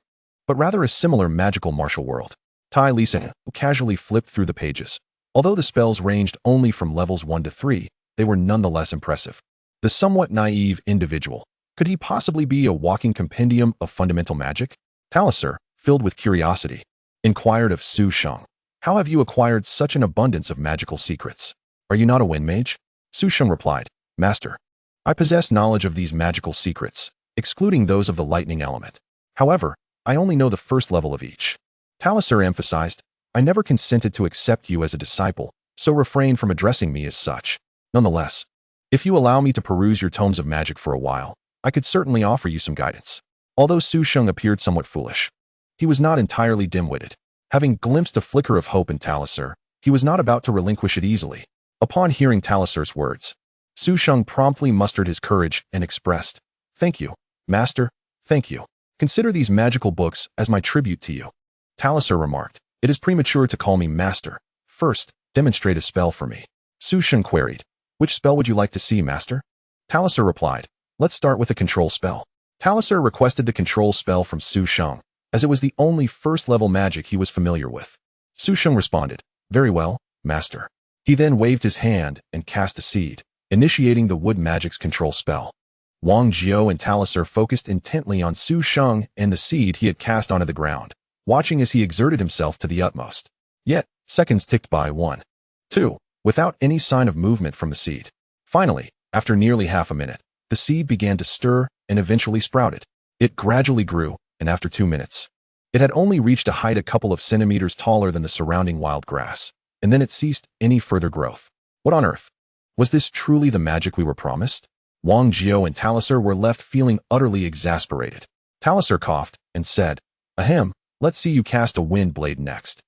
but rather a similar magical martial world. Tai Lisuo casually flipped through the pages. Although the spells ranged only from levels 1 to 3, they were nonetheless impressive. The somewhat naive individual, could he possibly be a walking compendium of fundamental magic? Talisur, filled with curiosity, inquired of Su Sheng, How have you acquired such an abundance of magical secrets? Are you not a wind mage? Su Sheng replied, Master, I possess knowledge of these magical secrets, excluding those of the lightning element. However, I only know the first level of each. Talisur emphasized, I never consented to accept you as a disciple, so refrain from addressing me as such. Nonetheless, if you allow me to peruse your tomes of magic for a while, I could certainly offer you some guidance. Although Su Sheng appeared somewhat foolish, he was not entirely dim-witted. Having glimpsed a flicker of hope in Talisur, he was not about to relinquish it easily. Upon hearing Talisur's words, Su Sheng promptly mustered his courage and expressed, Thank you, Master, thank you. Consider these magical books as my tribute to you. Talisur remarked, It is premature to call me Master. First, demonstrate a spell for me. Su Sheng queried, Which spell would you like to see, Master? Talisur replied, Let's start with a control spell. Talisur requested the control spell from Su Sheng, as it was the only first-level magic he was familiar with. Su Sheng responded, Very well, Master. He then waved his hand and cast a seed, initiating the wood magic's control spell. Wang Jiao and Talisur focused intently on Su Sheng and the seed he had cast onto the ground, watching as he exerted himself to the utmost. Yet, seconds ticked by 1, 2, without any sign of movement from the seed. Finally, after nearly half a minute, the seed began to stir and eventually sprouted. It gradually grew, and after 2 minutes, it had only reached a height a couple of centimeters taller than the surrounding wild grass, and then it ceased any further growth. What on earth? Was this truly the magic we were promised? Wang Jiao and Talisur were left feeling utterly exasperated. Talisur coughed and said, Ahem, let's see you cast a wind blade next.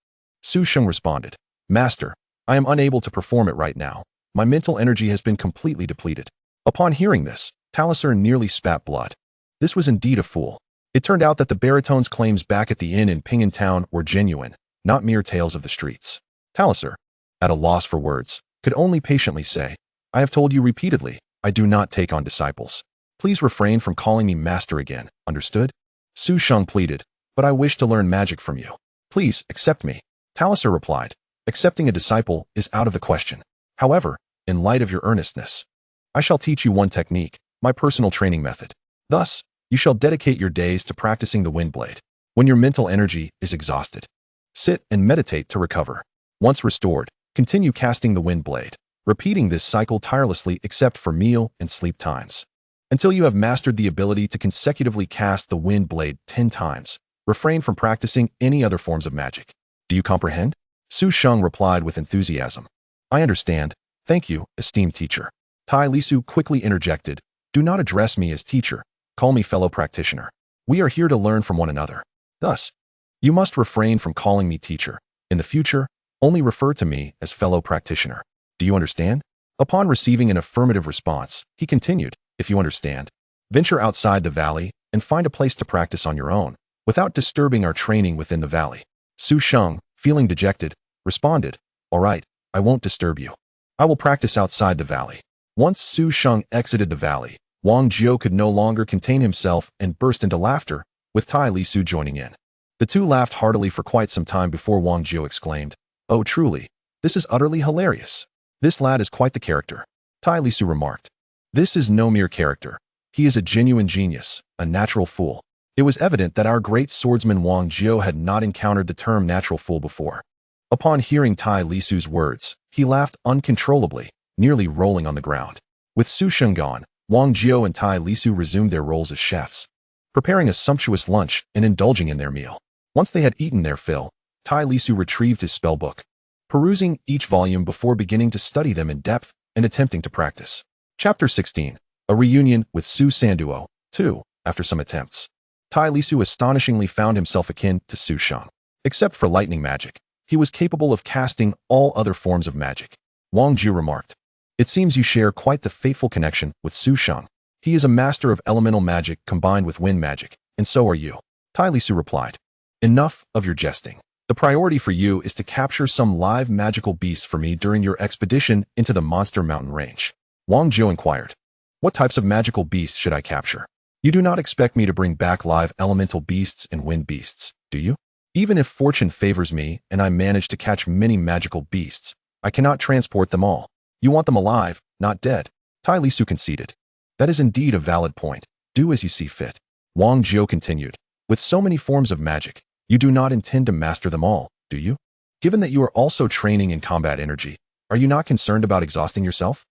Su Sheng responded, Master, I am unable to perform it right now. My mental energy has been completely depleted. Upon hearing this, Talisur nearly spat blood. This was indeed a fool. It turned out that the baritone's claims back at the inn in Pingan Town were genuine, not mere tales of the streets. Talisur, at a loss for words, could only patiently say, I have told you repeatedly, I do not take on disciples. Please refrain from calling me master again, understood? Su Sheng pleaded, but I wish to learn magic from you. Please, accept me. Talisur replied, accepting a disciple is out of the question. However, in light of your earnestness, I shall teach you one technique, my personal training method. Thus, you shall dedicate your days to practicing the wind blade. When your mental energy is exhausted, sit and meditate to recover. Once restored, continue casting the wind blade, repeating this cycle tirelessly except for meal and sleep times. Until you have mastered the ability to consecutively cast the wind blade 10 times, refrain from practicing any other forms of magic. Do you comprehend? Su Sheng replied with enthusiasm. I understand. Thank you, esteemed teacher. Tai Lisuo quickly interjected, Do not address me as teacher. Call me fellow practitioner. We are here to learn from one another. Thus, you must refrain from calling me teacher. In the future, only refer to me as fellow practitioner. Do you understand? Upon receiving an affirmative response, he continued, If you understand, venture outside the valley and find a place to practice on your own, without disturbing our training within the valley. Su Sheng, feeling dejected, responded, All right, I won't disturb you. I will practice outside the valley. Once Su Sheng exited the valley, Wang Jiao could no longer contain himself and burst into laughter, with Tai Lisuo joining in. The two laughed heartily for quite some time before Wang Jiao exclaimed, Oh truly, this is utterly hilarious. This lad is quite the character. Tai Lisuo remarked, This is no mere character. He is a genuine genius, a natural fool. It was evident that our great swordsman Wang Jiao had not encountered the term natural fool before. Upon hearing Tai Lisuo's words, he laughed uncontrollably, nearly rolling on the ground. With Su Sheng gone, Wang Jiao and Tai Lisuo resumed their roles as chefs. preparing a sumptuous lunch and indulging in their meal. Once they had eaten their fill, Tai Lisuo retrieved his spellbook, perusing each volume before beginning to study them in depth and attempting to practice. Chapter 16. A reunion with Su Sanduo. 2. After some attempts, Tai Lisuo astonishingly found himself akin to Su Shang. Except for lightning magic, he was capable of casting all other forms of magic. Wang Jiu remarked, "It seems you share quite the fateful connection with Su Shang. He is a master of elemental magic combined with wind magic, and so are you." Tai Lisuo replied, "Enough of your jesting. The priority for you is to capture some live magical beasts for me during your expedition into the Monster Mountain Range." Wang Jiu inquired, "What types of magical beasts should I capture? You do not expect me to bring back live elemental beasts and wind beasts, do you? Even if fortune favors me and I manage to catch many magical beasts, I cannot transport them all. You want them alive, not dead." Tai Lisuo conceded. "That is indeed a valid point. Do as you see fit." Wang Jiu continued, "With so many forms of magic, you do not intend to master them all, do you? Given that you are also training in combat energy, are you not concerned about exhausting yourself?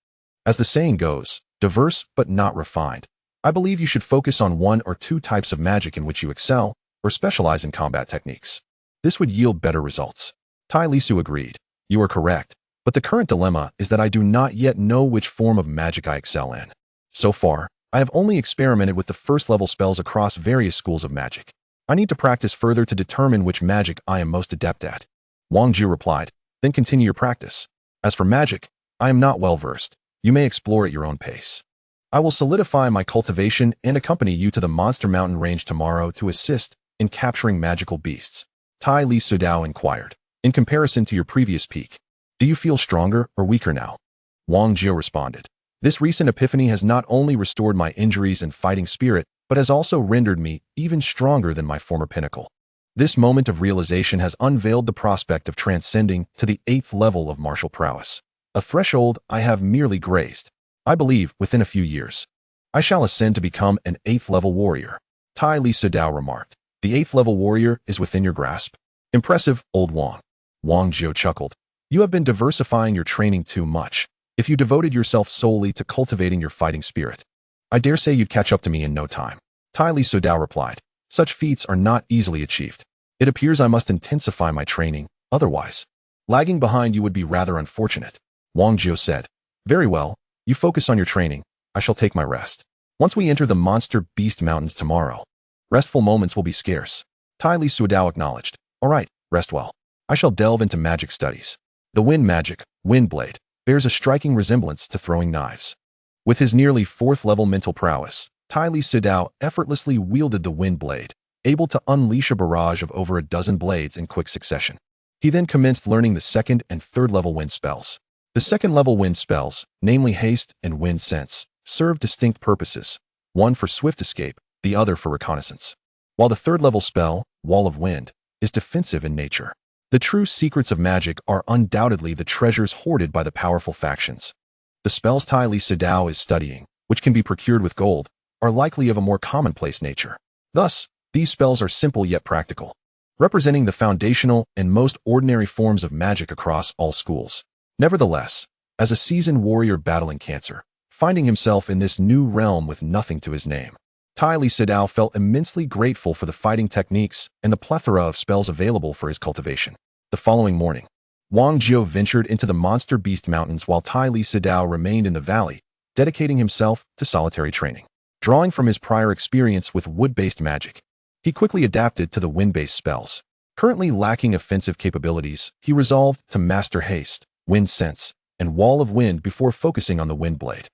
As the saying goes, diverse but not refined. I believe you should focus on one or two types of magic in which you excel, or specialize in combat techniques. This would yield better results." Tai Lisuo agreed. "You are correct, but the current dilemma is that I do not yet know which form of magic I excel in. So far, I have only experimented with the first-level spells across various schools of magic. I need to practice further to determine which magic I am most adept at." Wang Jiu replied, "Then continue your practice. As for magic, I am not well-versed. You may explore at your own pace. I will solidify my cultivation and accompany you to the Monster Mountain Range tomorrow to assist in capturing magical beasts." Tai Lisuo inquired, "In comparison to your previous peak, do you feel stronger or weaker now?" Wang Jiu responded, "This recent epiphany has not only restored my injuries and fighting spirit, but has also rendered me even stronger than my former pinnacle. This moment of realization has unveiled the prospect of transcending to the 8th level of martial prowess, a threshold I have merely grazed. I believe within a few years, I shall ascend to become an 8th-level warrior." Tai Lisuo remarked, "The 8th-level warrior is within your grasp. Impressive, old Wang." Wang Jiu chuckled, "You have been diversifying your training too much. If you devoted yourself solely to cultivating your fighting spirit, I dare say you'd catch up to me in no time." Tai Lisuo replied, "Such feats are not easily achieved. It appears I must intensify my training, otherwise, lagging behind you would be rather unfortunate." Wang Jiu said, "Very well, you focus on your training. I shall take my rest. Once we enter the Monster Beast Mountains tomorrow, restful moments will be scarce." Tai Lisuo acknowledged, "All right, rest well. I shall delve into magic studies. The wind magic, Wind Blade, bears a striking resemblance to throwing knives." With his nearly 4th-level mental prowess, Tai Lisuo effortlessly wielded the Wind Blade, able to unleash a barrage of over a dozen blades in quick succession. He then commenced learning the 2nd and 3rd-level wind spells. The 2nd-level wind spells, namely Haste and Wind Sense, serve distinct purposes, one for swift escape, the other for reconnaissance. While the 3rd-level spell, Wall of Wind, is defensive in nature. The true secrets of magic are undoubtedly the treasures hoarded by the powerful factions. The spells Tai Lisuo is studying, which can be procured with gold, are likely of a more commonplace nature. Thus, these spells are simple yet practical, representing the foundational and most ordinary forms of magic across all schools. Nevertheless, as a seasoned warrior battling cancer, finding himself in this new realm with nothing to his name, Tai Lisuo felt immensely grateful for the fighting techniques and the plethora of spells available for his cultivation. The following morning, Wang Jiu ventured into the Monster Beast Mountains while Tai Lisuo remained in the valley, dedicating himself to solitary training. Drawing from his prior experience with wood-based magic, he quickly adapted to the wind-based spells. Currently lacking offensive capabilities, he resolved to master Haste, Wind Sense, and Wall of Wind before focusing on the Wind Blade.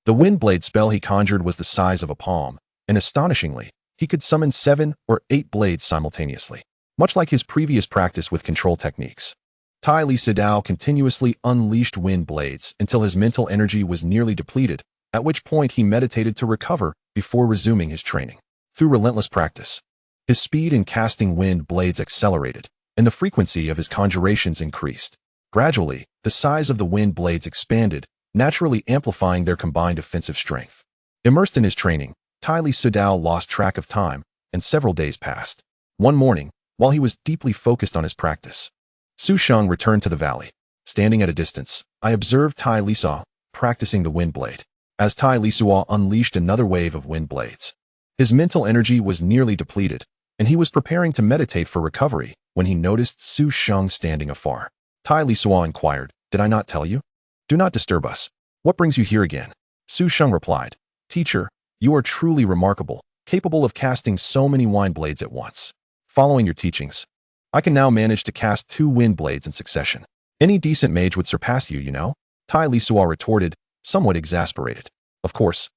The Wind Blade spell he conjured was the size of a palm, and astonishingly, he could summon 7 or 8 blades simultaneously, much like his previous practice with control techniques. Tai Lisuo continuously unleashed wind blades until his mental energy was nearly depleted, at which point he meditated to recover before resuming his training. Through relentless practice, his speed in casting wind blades accelerated, and the frequency of his conjurations increased. Gradually, the size of the wind blades expanded, naturally amplifying their combined offensive strength. Immersed in his training, Tai Lisuo lost track of time, and several days passed. One morning, while he was deeply focused on his practice, Su Shang returned to the valley. Standing at a distance, I observed Tai Lisuo practicing the wind blade. As Tai Lisuo unleashed another wave of wind blades, His mental energy was nearly depleted, and he was preparing to meditate for recovery when he noticed Su Sheng standing afar. Tai Lisuo inquired, "Did I not tell you? Do not disturb us. What brings you here again?" Su Sheng replied, "Teacher, you are truly remarkable, capable of casting so many wind blades at once. Following your teachings, I can now manage to cast 2 wind blades in succession. Any decent mage would surpass you, you know?" Tai Lisuo retorted, somewhat exasperated. "Of course.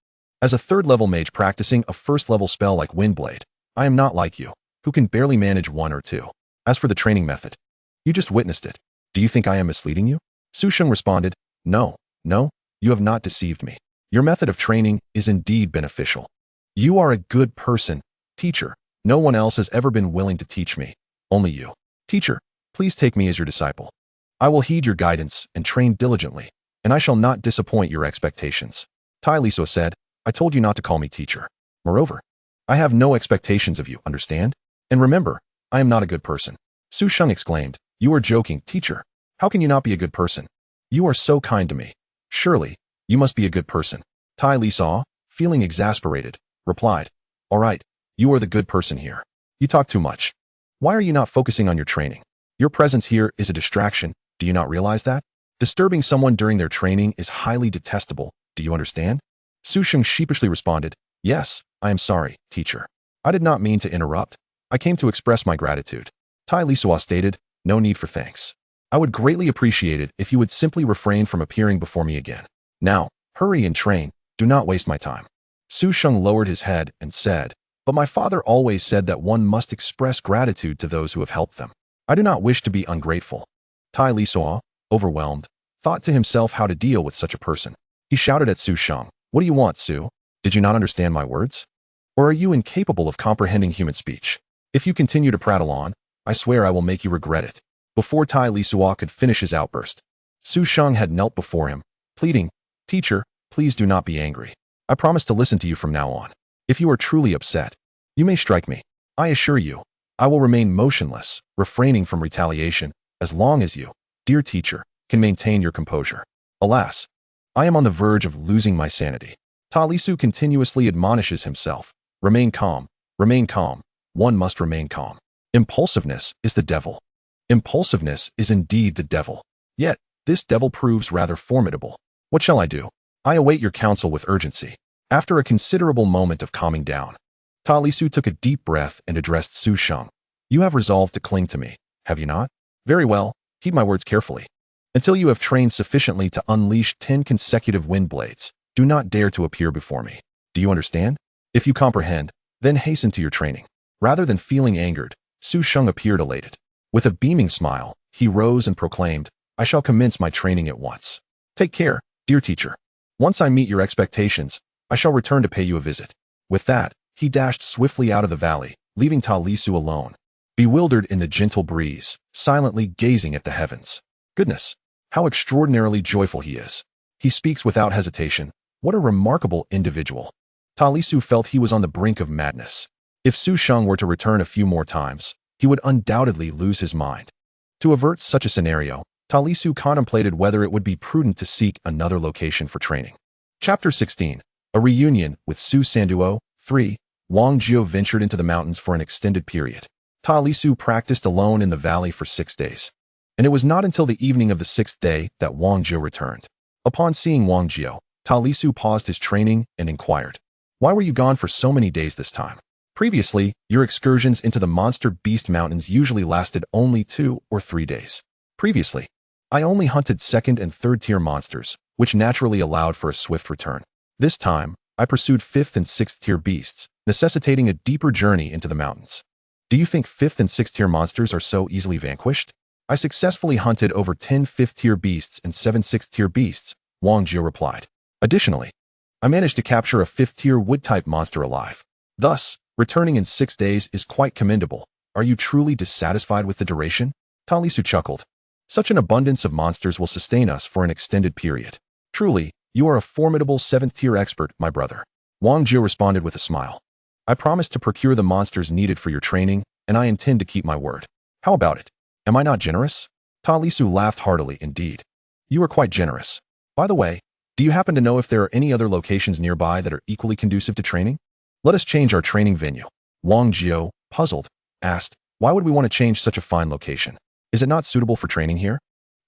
As a 3rd-level mage practicing a 1st-level spell like wind blade, I am not like you, who can barely manage 1 or 2. As for the training method, you just witnessed it. Do you think I am misleading you?" Su Sheng responded, No, you have not deceived me. Your method of training is indeed beneficial. You are a good person, teacher. No one else has ever been willing to teach me. Only you. Teacher, please take me as your disciple. I will heed your guidance and train diligently, and I shall not disappoint your expectations." Tai Lisuo said, "I told you not to call me teacher. Moreover, I have no expectations of you, understand? And remember, I am not a good person." Su Sheng exclaimed, "You are joking, teacher. How can you not be a good person? You are so kind to me. Surely, you must be a good person." Tai Lisuo, feeling exasperated, replied, "All right, you are the good person here. You talk too much. Why are you not focusing on your training? Your presence here is a distraction. Do you not realize that? Disturbing someone during their training is highly detestable. Do you understand?" Su Sheng sheepishly responded, "Yes, I am sorry, teacher. I did not mean to interrupt. I came to express my gratitude." Tai Lisuo stated, "No need for thanks. I would greatly appreciate it if you would simply refrain from appearing before me again. Now, hurry and train. Do not waste my time." Su Sheng lowered his head and said, "But my father always said that one must express gratitude to those who have helped them. I do not wish to be ungrateful." Tai Lisuo, overwhelmed, thought to himself how to deal with such a person. He shouted at Su Sheng, "What do you want, Su? Did you not understand my words? Or are you incapable of comprehending human speech? If you continue to prattle on, I swear I will make you regret it." Before Tai Lisuo could finish his outburst, Su Sheng had knelt before him, pleading, "Teacher, please do not be angry. I promise to listen to you from now on. If you are truly upset, you may strike me. I assure you, I will remain motionless, refraining from retaliation, as long as you, dear teacher, can maintain your composure. Alas, I am on the verge of losing my sanity." Ta Lisuo continuously admonishes himself, remain calm, one must remain calm. Impulsiveness is the devil. Impulsiveness is indeed the devil. Yet, this devil proves rather formidable. What shall I do? I await your counsel with urgency. After a considerable moment of calming down, Ta Lisuo took a deep breath and addressed Su Sheng. "You have resolved to cling to me, have you not? Very well, heed my words carefully. Until you have trained sufficiently to unleash 10 consecutive wind blades, do not dare to appear before me. Do you understand? If you comprehend, then hasten to your training." Rather than feeling angered, Su Sheng appeared elated. With a beaming smile, he rose and proclaimed, "I shall commence my training at once. Take care, dear teacher. Once I meet your expectations, I shall return to pay you a visit." With that, he dashed swiftly out of the valley, leaving Ta Lisuo alone, bewildered in the gentle breeze, silently gazing at the heavens. Goodness, how extraordinarily joyful he is. He speaks without hesitation. What a remarkable individual. Ta Lisuo felt he was on the brink of madness. If Su Sheng were to return a few more times, he would undoubtedly lose his mind. To avert such a scenario, Ta Lisuo contemplated whether it would be prudent to seek another location for training. Chapter 16. A Reunion with Su Sanduo. 3. Wang Jio ventured into the mountains for an extended period. Ta Lisuo practiced alone in the valley for 6 days. And it was not until the evening of the 6th day that Wang Jio returned. Upon seeing Wang Jio, Ta Lisuo paused his training and inquired, "Why were you gone for so many days this time? Previously, your excursions into the Monster Beast Mountains usually lasted only 2 or 3 days. Previously, I only hunted 2nd and 3rd tier monsters, which naturally allowed for a swift return. This time, I pursued 5th and 6th tier beasts, necessitating a deeper journey into the mountains. Do you think 5th and 6th tier monsters are so easily vanquished? I successfully hunted over 10 5th tier beasts and 7 6th tier beasts," Wang Jio replied. "Additionally, I managed to capture a 5th tier wood-type monster alive. Thus, returning in 6 days is quite commendable. Are you truly dissatisfied with the duration?" Ta Lisuo chuckled. "Such an abundance of monsters will sustain us for an extended period. Truly, you are a formidable 7th tier expert, my brother." Wang Jio responded with a smile. "I promise to procure the monsters needed for your training, and I intend to keep my word. How about it? Am I not generous?" Ta Lisuo laughed heartily indeed. "You are quite generous. By the way, do you happen to know if there are any other locations nearby that are equally conducive to training?" Let us change our training venue. Wang Jiao, puzzled, asked, why would we want to change such a fine location? Is it not suitable for training here?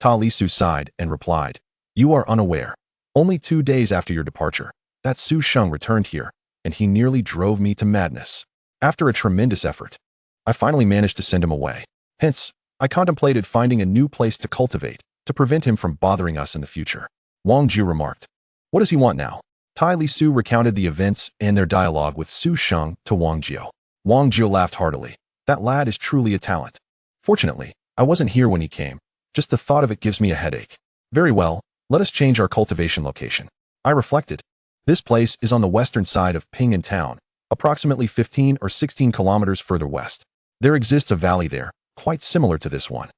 Ta Lisuo sighed and replied, you are unaware. Only 2 days after your departure, that Su Sheng returned here, and he nearly drove me to madness. After a tremendous effort, I finally managed to send him away. Hence, I contemplated finding a new place to cultivate, to prevent him from bothering us in the future. Wang Jiao remarked, what does he want now? Tai Lisuo recounted the events and their dialogue with Su Sheng to Wang Jiao. Wang Jiao laughed heartily. That lad is truly a talent. Fortunately, I wasn't here when he came. Just the thought of it gives me a headache. Very well, let us change our cultivation location. I reflected. This place is on the western side of Ping'an town, approximately 15 or 16 kilometers further west. There exists a valley there, quite similar to this one.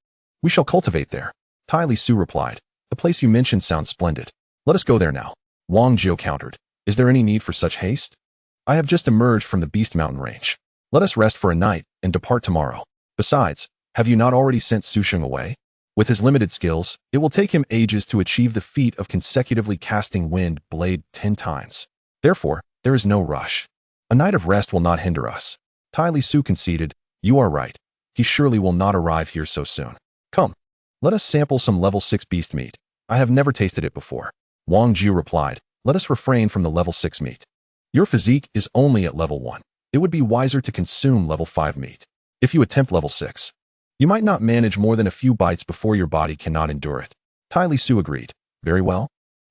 We shall cultivate there. Tai Lisuo replied. The place you mentioned sounds splendid. Let us go there now. Wang Jiao countered. Is there any need for such haste? I have just emerged from the Beast Mountain range. Let us rest for a night and depart tomorrow. Besides, have you not already sent Su Sheng away? With his limited skills, it will take him ages to achieve the feat of consecutively casting wind blade 10 times. Therefore, there is no rush. A night of rest will not hinder us. Tai Lisuo conceded, you are right. He surely will not arrive here so soon. Come, let us sample some level 6 beast meat. I have never tasted it before. Wang Jiao replied, let us refrain from the level 6 meat. Your physique is only at level 1. It would be wiser to consume level 5 meat. If you attempt level 6, you might not manage more than a few bites before your body cannot endure it. Tai Lisuo agreed. Very well.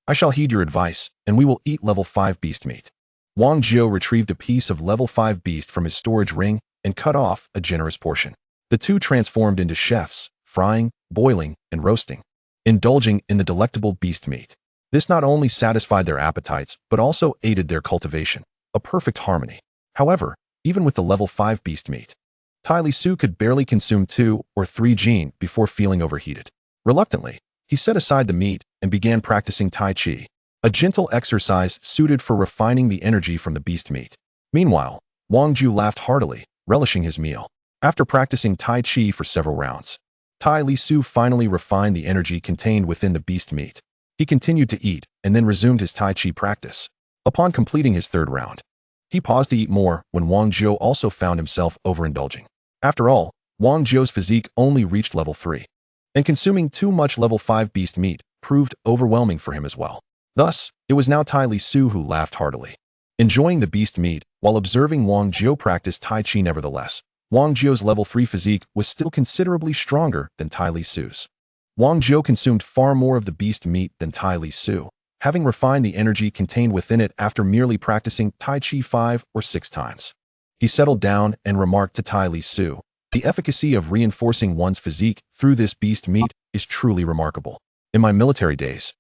I shall heed your advice, and we will eat level 5 beast meat. Wang Jiao retrieved a piece of level 5 beast from his storage ring and cut off a generous portion. The two transformed into chefs, frying, boiling, and roasting, indulging in the delectable beast meat. This not only satisfied their appetites, but also aided their cultivation, a perfect harmony. However, even with the level 5 beast meat, Tai Lisuo could barely consume 2 or 3 jin before feeling overheated. Reluctantly, he set aside the meat and began practicing Tai Chi, a gentle exercise suited for refining the energy from the beast meat. Meanwhile, Wang Jiao laughed heartily, relishing his meal. After practicing Tai Chi for several rounds, Tai Lisuo finally refined the energy contained within the beast meat. He continued to eat and then resumed his Tai Chi practice. Upon completing his 3rd round, he paused to eat more when Wang Jiao also found himself overindulging. After all, Wang Jiao's physique only reached level 3, and consuming too much level 5 beast meat proved overwhelming for him as well. Thus, it was now Tai Lisuo who laughed heartily, enjoying the beast meat while observing Wang Jiao practice Tai Chi. Nevertheless, Wang Jiao's level 3 physique was still considerably stronger than Tai Lisuo's. Wang Jiao consumed far more of the beast meat than Tai Lisuo, having refined the energy contained within it after merely practicing Tai Chi 5 or 6 times. He settled down and remarked to Tai Lisuo, the efficacy of reinforcing one's physique through this beast meat is truly remarkable. In my military days,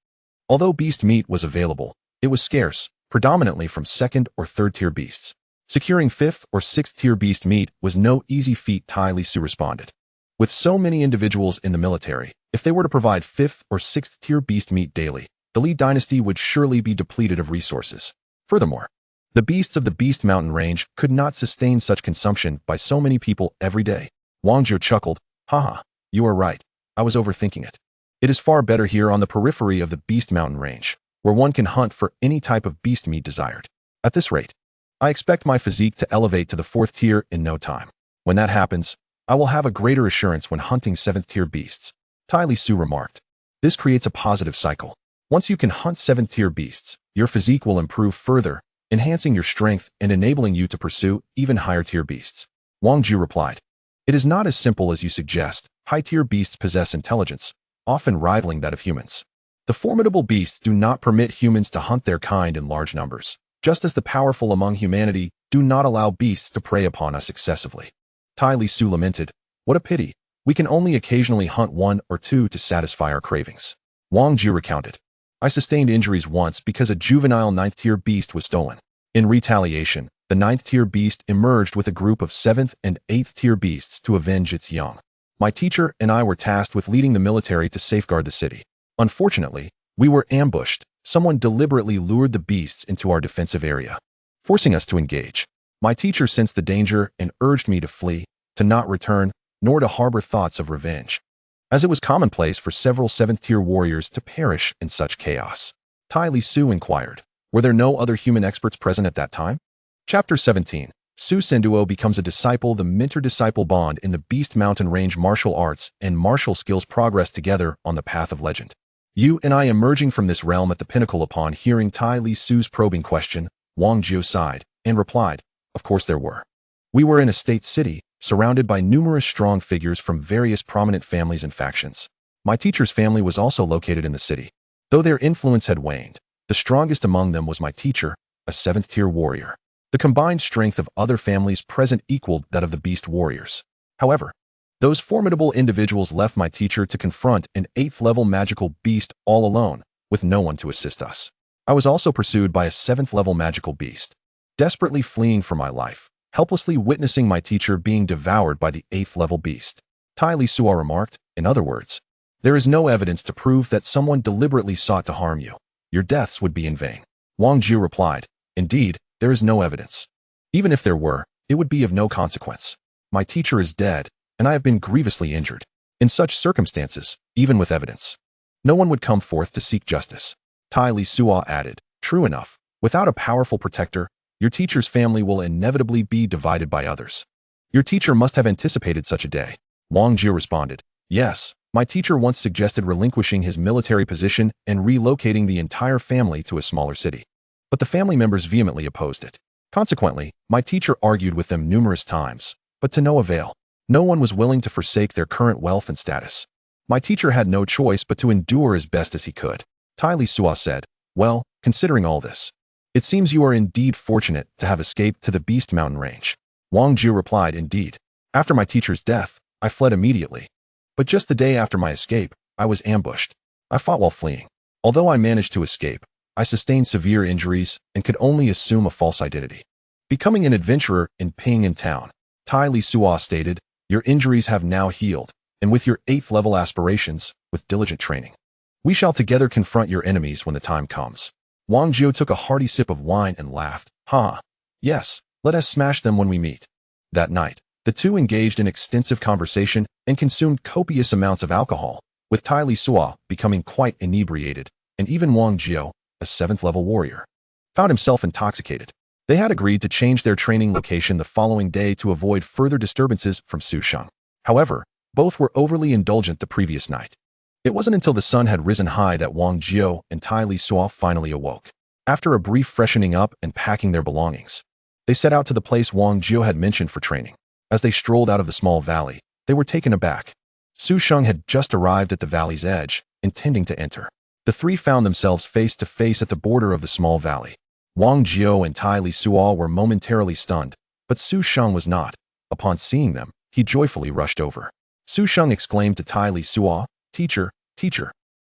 although beast meat was available, it was scarce, predominantly from 2nd or 3rd tier beasts. Securing 5th or 6th tier beast meat was no easy feat, Tai Lisuo responded. With so many individuals in the military, if they were to provide 5th or 6th tier beast meat daily, the Li dynasty would surely be depleted of resources. Furthermore, the beasts of the Beast Mountain range could not sustain such consumption by so many people every day. Wang Jiao chuckled, haha, you are right. I was overthinking it. It is far better here on the periphery of the Beast Mountain range, where one can hunt for any type of beast meat desired. At this rate, I expect my physique to elevate to the 4th tier in no time. When that happens, I will have a greater assurance when hunting 7th tier beasts. Tai Lisuo remarked. This creates a positive cycle. Once you can hunt 7th tier beasts, your physique will improve further, enhancing your strength and enabling you to pursue even higher tier beasts. Wang Jiao replied. It is not as simple as you suggest. High tier beasts possess intelligence, often rivaling that of humans. The formidable beasts do not permit humans to hunt their kind in large numbers, just as the powerful among humanity do not allow beasts to prey upon us excessively. Tai Lisuo lamented, what a pity. We can only occasionally hunt 1 or 2 to satisfy our cravings. Wang Jiao recounted. I sustained injuries once because a juvenile 9th tier beast was stolen. In retaliation, the 9th tier beast emerged with a group of 7th and 8th tier beasts to avenge its young. My teacher and I were tasked with leading the military to safeguard the city. Unfortunately, we were ambushed. Someone deliberately lured the beasts into our defensive area, forcing us to engage. My teacher sensed the danger and urged me to flee, to not return, nor to harbor thoughts of revenge, as it was commonplace for several 7th tier warriors to perish in such chaos. Tai Lisuo inquired, were there no other human experts present at that time? Chapter 17. Su Senduo becomes a disciple. The mentor-disciple bond in the Beast Mountain Range martial arts and martial skills progress together on the path of legend. You and I emerging from this realm at the pinnacle. Upon hearing Tai Lisuo's probing question, Wang Jiu sighed and replied, "Of course there were. We were in a state city, surrounded by numerous strong figures from various prominent families and factions. My teacher's family was also located in the city. Though their influence had waned, the strongest among them was my teacher, a 7th-tier warrior. The combined strength of other families present equaled that of the beast warriors. However, those formidable individuals left my teacher to confront an 8th-level magical beast all alone, with no one to assist us. I was also pursued by a 7th-level magical beast, desperately fleeing for my life, helplessly witnessing my teacher being devoured by the 8th-level beast." Tai Lisuo remarked, "In other words, there is no evidence to prove that someone deliberately sought to harm you. Your deaths would be in vain." Wang Jiu replied, "Indeed, there is no evidence. Even if there were, it would be of no consequence. My teacher is dead, and I have been grievously injured. In such circumstances, even with evidence, no one would come forth to seek justice." Tai Lisuo added, "True enough, without a powerful protector, your teacher's family will inevitably be divided by others. Your teacher must have anticipated such a day." Wang Jiu responded, "Yes, my teacher once suggested relinquishing his military position and relocating the entire family to a smaller city. But the family members vehemently opposed it. Consequently, my teacher argued with them numerous times, but to no avail. No one was willing to forsake their current wealth and status. My teacher had no choice but to endure as best as he could." Tai Lisuo said, "Well, considering all this, it seems you are indeed fortunate to have escaped to the Beast Mountain Range." Wang Jiu replied, "Indeed. After my teacher's death, I fled immediately. But just the day after my escape, I was ambushed. I fought while fleeing. Although I managed to escape, I sustained severe injuries and could only assume a false identity, becoming an adventurer in Ping'an Town." Tai Lisuo stated, "Your injuries have now healed, and with your 8th-level aspirations, with diligent training, we shall together confront your enemies when the time comes." Wang Jiu took a hearty sip of wine and laughed. "Ha! Yes, let us smash them when we meet." That night, the two engaged in extensive conversation and consumed copious amounts of alcohol, with Tai Lisuo becoming quite inebriated, and even Wang Jiu, a 7th-level warrior, found himself intoxicated. They had agreed to change their training location the following day to avoid further disturbances from Su Sheng. However, both were overly indulgent the previous night. It wasn't until the sun had risen high that Wang Jiu and Tai Lisuo finally awoke. After a brief freshening up and packing their belongings, they set out to the place Wang Jiu had mentioned for training. As they strolled out of the small valley, they were taken aback. Su Sheng had just arrived at the valley's edge, intending to enter. The three found themselves face to face at the border of the small valley. Wang Jiu and Tai Lisuo were momentarily stunned, but Su Sheng was not. Upon seeing them, he joyfully rushed over. Su Sheng exclaimed to Tai Lisuo, "Teacher, teacher,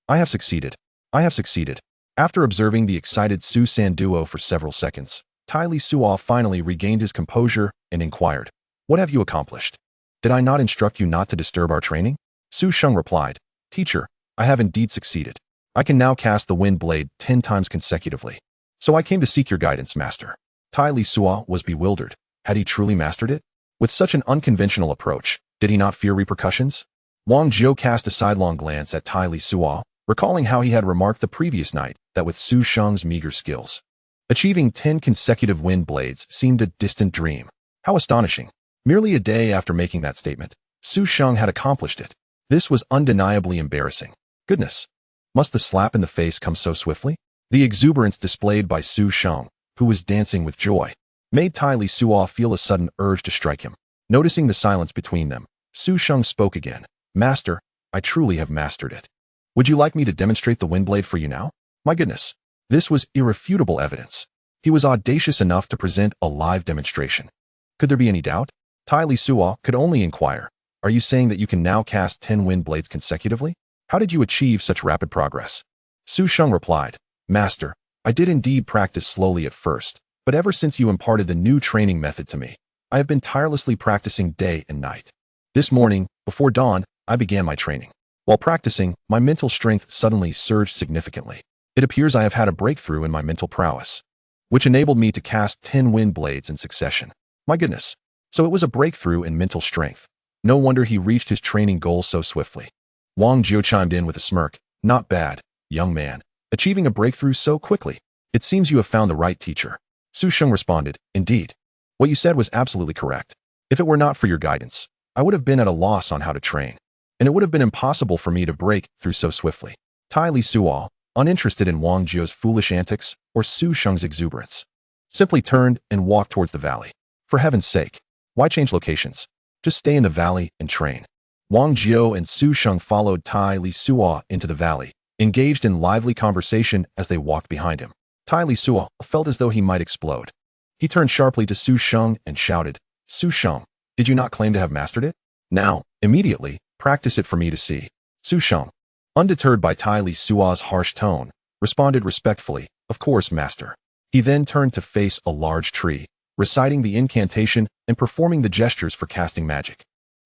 I have succeeded. I have succeeded." After observing the excited Su Senduo for several seconds, Tai Lisuo finally regained his composure and inquired, "What have you accomplished? Did I not instruct you not to disturb our training?" Su Sheng replied, "Teacher, I have indeed succeeded. I can now cast the wind blade 10 times consecutively. So I came to seek your guidance, master." Tai Lisuo was bewildered. Had he truly mastered it? With such an unconventional approach, did he not fear repercussions? Wang Jiu cast a sidelong glance at Tai Lisuo, recalling how he had remarked the previous night that with Su Sheng's meager skills, achieving 10 consecutive wind blades seemed a distant dream. How astonishing. Merely a day after making that statement, Su Sheng had accomplished it. This was undeniably embarrassing. Goodness, must the slap in the face come so swiftly? The exuberance displayed by Su Sheng, who was dancing with joy, made Tai Lisuo feel a sudden urge to strike him. Noticing the silence between them, Su Sheng spoke again. "Master, I truly have mastered it. Would you like me to demonstrate the wind blade for you now?" My goodness, this was irrefutable evidence. He was audacious enough to present a live demonstration. Could there be any doubt? Tai Lisuo could only inquire, "Are you saying that you can now cast 10 wind blades consecutively? How did you achieve such rapid progress?" Su Sheng replied, "Master, I did indeed practice slowly at first, but ever since you imparted the new training method to me, I have been tirelessly practicing day and night. This morning, before dawn, I began my training. While practicing, my mental strength suddenly surged significantly. It appears I have had a breakthrough in my mental prowess, which enabled me to cast 10 wind blades in succession. My goodness. So it was a breakthrough in mental strength. No wonder he reached his training goal so swiftly." Wang Jiu chimed in with a smirk. "Not bad, young man. Achieving a breakthrough so quickly. It seems you have found the right teacher." Su Sheng responded, indeed. What you said was absolutely correct. If it were not for your guidance, I would have been at a loss on how to train, and it would have been impossible for me to break through so swiftly. Tai Lisuo, uninterested in Wang Jio's foolish antics or Su Sheng's exuberance, simply turned and walked towards the valley. For heaven's sake, why change locations? Just stay in the valley and train. Wang Jio and Su Sheng followed Tai Lisuo into the valley, engaged in lively conversation as they walked behind him. Tai Lisuo felt as though he might explode. He turned sharply to Su Sheng and shouted, Su Sheng, did you not claim to have mastered it? Now, immediately, practice it for me to see. Su Sheng, undeterred by Tai Lisuo's harsh tone, responded respectfully, of course, master. He then turned to face a large tree, reciting the incantation and performing the gestures for casting magic.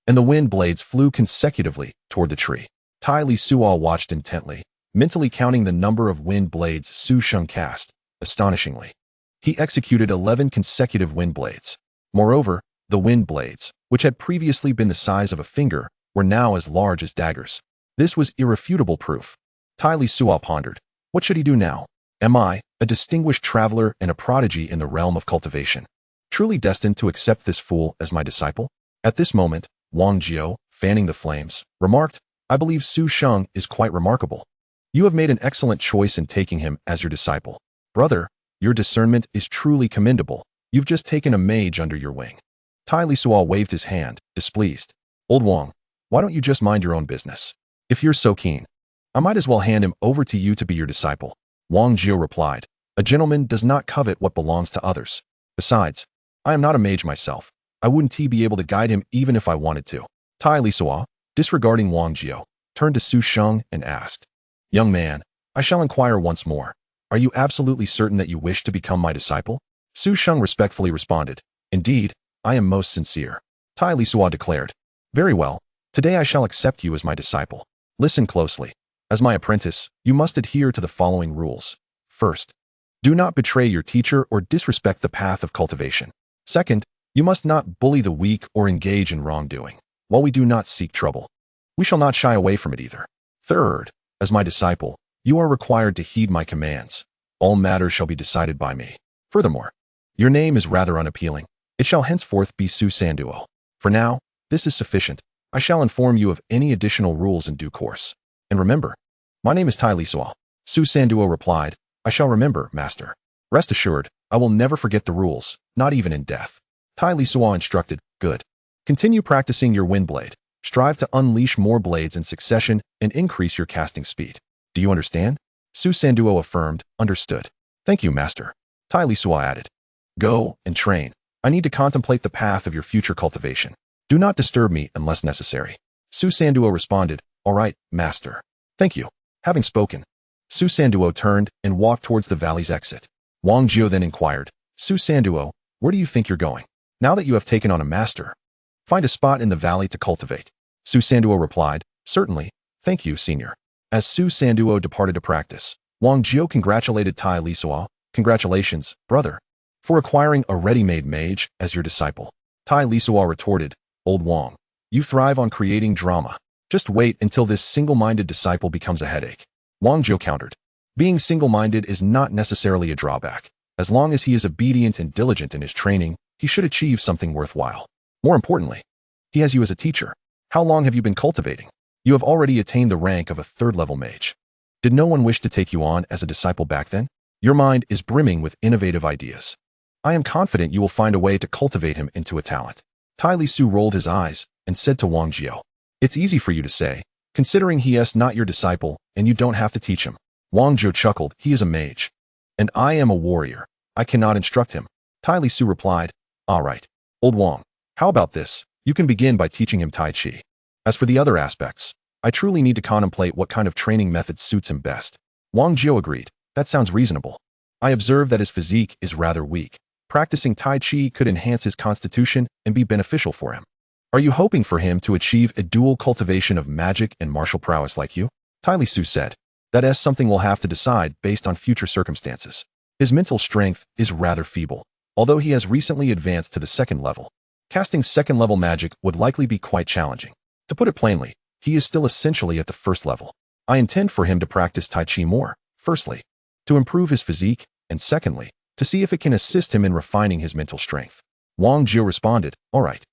And the wind blades flew consecutively toward the tree. Tai Lisuo watched intently, mentally counting the number of wind blades Su Sheng cast. Astonishingly, he executed 11 consecutive wind blades. Moreover, the wind blades, which had previously been the size of a finger, were now as large as daggers. This was irrefutable proof. Tai Lisuo pondered. What should he do now? Am I, a distinguished traveler and a prodigy in the realm of cultivation, truly destined to accept this fool as my disciple? At this moment, Wang Jio, fanning the flames, remarked, I believe Su Sheng is quite remarkable. You have made an excellent choice in taking him as your disciple. Brother, your discernment is truly commendable. You've just taken a mage under your wing. Tai Lisuo waved his hand, displeased. Old Wang, why don't you just mind your own business? If you're so keen, I might as well hand him over to you to be your disciple. Wang Jio replied, a gentleman does not covet what belongs to others. Besides, I am not a mage myself. I wouldn't be able to guide him even if I wanted to. Tai Lisuo, disregarding Wang Jio, turned to Su Sheng and asked, Young man, I shall inquire once more. Are you absolutely certain that you wish to become my disciple? Su Sheng respectfully responded, Indeed, I am most sincere. Tai Lisuo declared, Very well, today I shall accept you as my disciple. Listen closely. As my apprentice, you must adhere to the following rules. First, do not betray your teacher or disrespect the path of cultivation. Second, you must not bully the weak or engage in wrongdoing. While we do not seek trouble, we shall not shy away from it either. Third, as my disciple, you are required to heed my commands. All matters shall be decided by me. Furthermore, your name is rather unappealing. It shall henceforth be Su Sanduo. For now, this is sufficient. I shall inform you of any additional rules in due course. And remember, my name is Tai Lisuo. Su Sanduo replied, I shall remember, master. Rest assured, I will never forget the rules, not even in death. Tai Lisuo instructed, good. Continue practicing your wind blade. Strive to unleash more blades in succession and increase your casting speed. Do you understand? Su Sanduo affirmed, understood. Thank you, master. Tai Lisuo added, go and train. I need to contemplate the path of your future cultivation. Do not disturb me unless necessary. Su Sanduo responded, all right, master. Thank you. Having spoken, Su Sanduo turned and walked towards the valley's exit. Wang Jio then inquired, Su Sanduo, where do you think you're going? Now that you have taken on a master, find a spot in the valley to cultivate. Su Sanduo replied, certainly, thank you, senior. As Su Sanduo departed to practice, Wang Jio congratulated Tai Lisuo, congratulations, brother, for acquiring a ready-made mage as your disciple. Tai Lisuo retorted, Old Wang, you thrive on creating drama. Just wait until this single-minded disciple becomes a headache. Wang Jio countered, being single-minded is not necessarily a drawback. As long as he is obedient and diligent in his training, he should achieve something worthwhile. More importantly, he has you as a teacher. How long have you been cultivating? You have already attained the rank of a third-level mage. Did no one wish to take you on as a disciple back then? Your mind is brimming with innovative ideas. I am confident you will find a way to cultivate him into a talent. Tai Lisuo rolled his eyes and said to Wang Jio, it's easy for you to say, considering he is not your disciple and you don't have to teach him. Wang Jio chuckled, he is a mage. And I am a warrior. I cannot instruct him. Tai Lisuo replied, all right, Old Wang, how about this? You can begin by teaching him Tai Chi. As for the other aspects, I truly need to contemplate what kind of training method suits him best. Wang Jio agreed, that sounds reasonable. I observe that his physique is rather weak. Practicing Tai Chi could enhance his constitution and be beneficial for him. Are you hoping for him to achieve a dual cultivation of magic and martial prowess like you? Tai Lisuo said, that is something we'll have to decide based on future circumstances. His mental strength is rather feeble, although he has recently advanced to the second level. Casting second-level magic would likely be quite challenging. To put it plainly, he is still essentially at the first level. I intend for him to practice Tai Chi more, firstly, to improve his physique, and secondly, to see if it can assist him in refining his mental strength. Wang Jiu responded, "All right.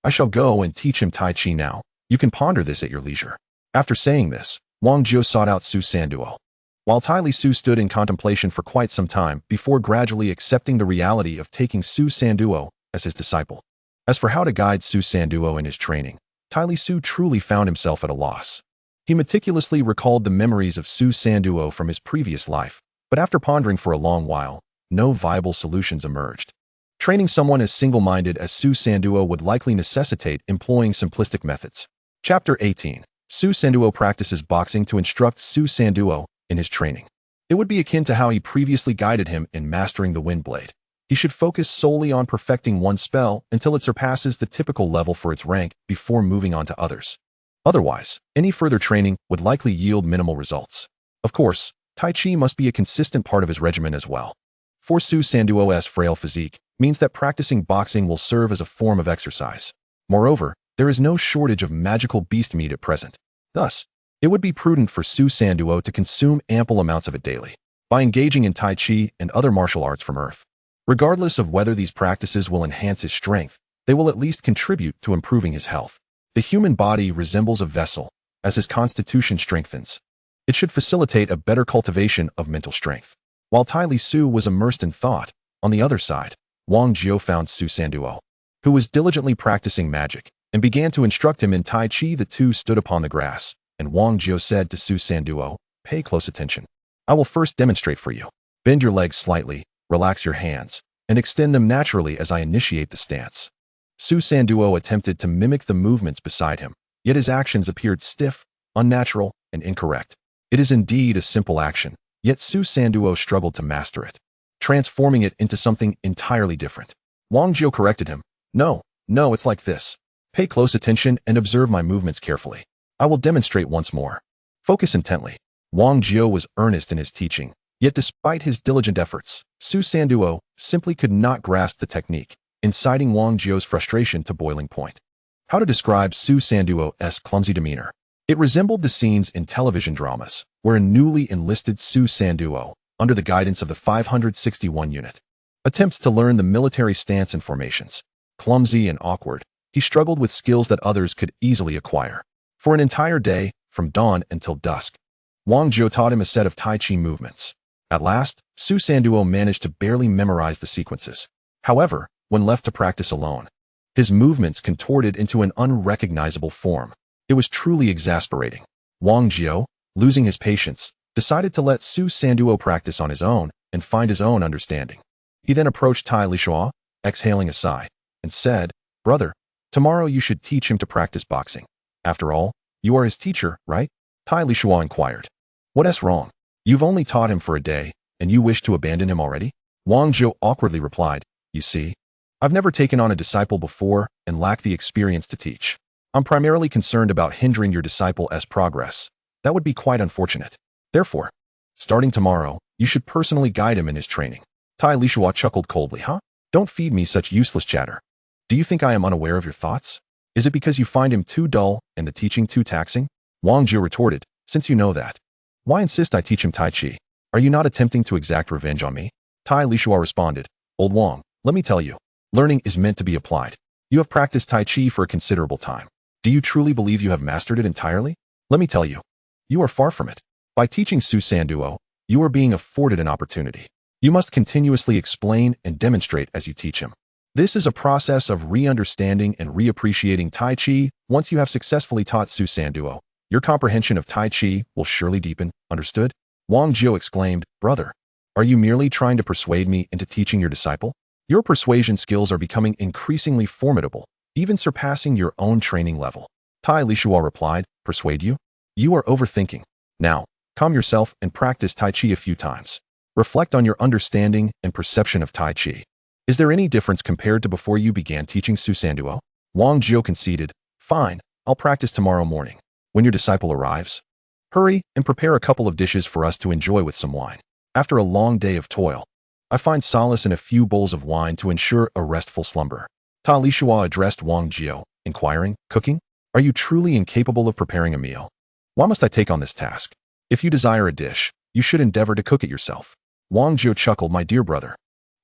I shall go and teach him Tai Chi now. You can ponder this at your leisure." After saying this, Wang Jiu sought out Su Sanduo. While Tai Lisuo stood in contemplation for quite some time before gradually accepting the reality of taking Su Sanduo as his disciple. As for how to guide Su Sanduo in his training, Tai Lisuo truly found himself at a loss. He meticulously recalled the memories of Su Sanduo from his previous life, but after pondering for a long while, no viable solutions emerged. Training someone as single-minded as Su Sanduo would likely necessitate employing simplistic methods. Chapter 18. Su Sanduo practices boxing to instruct Su Sanduo in his training. It would be akin to how he previously guided him in mastering the wind blade. He should focus solely on perfecting one spell until it surpasses the typical level for its rank before moving on to others. Otherwise, any further training would likely yield minimal results. Of course, Tai Chi must be a consistent part of his regimen as well. For Su Sanduo's frail physique means that practicing boxing will serve as a form of exercise. Moreover, there is no shortage of magical beast meat at present. Thus, it would be prudent for Su Sanduo to consume ample amounts of it daily, by engaging in Tai Chi and other martial arts from Earth. Regardless of whether these practices will enhance his strength, they will at least contribute to improving his health. The human body resembles a vessel. As his constitution strengthens, it should facilitate a better cultivation of mental strength. While Tai Lisuo was immersed in thought, on the other side, Wang Jiu found Su Sanduo, who was diligently practicing magic, and began to instruct him in Tai Chi. The two stood upon the grass, and Wang Jiu said to Su Sanduo, "Pay close attention. I will first demonstrate for you. Bend your legs slightly, relax your hands, and extend them naturally as I initiate the stance." Su Sanduo attempted to mimic the movements beside him, yet his actions appeared stiff, unnatural, and incorrect. It is indeed a simple action, yet Su Sanduo struggled to master it, transforming it into something entirely different. Wang Jiu corrected him. No, it's like this. Pay close attention and observe my movements carefully. I will demonstrate once more. Focus intently." Wang Jiu was earnest in his teaching, yet despite his diligent efforts, Su Sanduo simply could not grasp the technique, inciting Wang Jiu's frustration to boiling point. How to describe Su Sanduo's clumsy demeanor? It resembled the scenes in television dramas, where a newly enlisted Su Sanduo, under the guidance of the 561 unit, attempts to learn the military stance and formations. Clumsy and awkward, he struggled with skills that others could easily acquire. For an entire day, from dawn until dusk, Wang Jiu taught him a set of Tai Chi movements. At last, Su Sanduo managed to barely memorize the sequences. However, when left to practice alone, his movements contorted into an unrecognizable form. It was truly exasperating. Wang Jiu, losing his patience, decided to let Su Sanduo practice on his own and find his own understanding. He then approached Tai Lisuo, exhaling a sigh, and said, "Brother, tomorrow you should teach him to practice boxing. After all, you are his teacher, right?" Tai Lisuo inquired. "What's wrong? You've only taught him for a day, and you wish to abandon him already?" Wang Jiu awkwardly replied, "You see, I've never taken on a disciple before and lack the experience to teach. I'm primarily concerned about hindering your disciple's progress. That would be quite unfortunate. Therefore, starting tomorrow, you should personally guide him in his training." Tai Lisuo chuckled coldly. "Huh? Don't feed me such useless chatter. Do you think I am unaware of your thoughts? Is it because you find him too dull and the teaching too taxing?" Wang Jiu retorted, "Since you know that, why insist I teach him Tai Chi? Are you not attempting to exact revenge on me?" Tai Lisuo responded, "Old Wang, let me tell you, learning is meant to be applied. You have practiced Tai Chi for a considerable time. Do you truly believe you have mastered it entirely? Let me tell you, you are far from it. By teaching Su Sanduo, you are being afforded an opportunity. You must continuously explain and demonstrate as you teach him. This is a process of re-understanding and re-appreciating Tai Chi. Once you have successfully taught Su Sanduo, your comprehension of Tai Chi will surely deepen, understood?" Wang Jiu exclaimed, "Brother, are you merely trying to persuade me into teaching your disciple? Your persuasion skills are becoming increasingly formidable, even surpassing your own training level." Tai Lisuo replied, "Persuade you? You are overthinking. Now, calm yourself and practice Tai Chi a few times. Reflect on your understanding and perception of Tai Chi. Is there any difference compared to before you began teaching Su Sanduo?" Wang Jiu conceded, "Fine, I'll practice tomorrow morning. When your disciple arrives, hurry and prepare a couple of dishes for us to enjoy with some wine. After a long day of toil, I find solace in a few bowls of wine to ensure a restful slumber." Tai Lisuo addressed Wang Jiu, inquiring, "Cooking? Are you truly incapable of preparing a meal? Why must I take on this task? If you desire a dish, you should endeavor to cook it yourself." Wang Jiu chuckled, "My dear brother,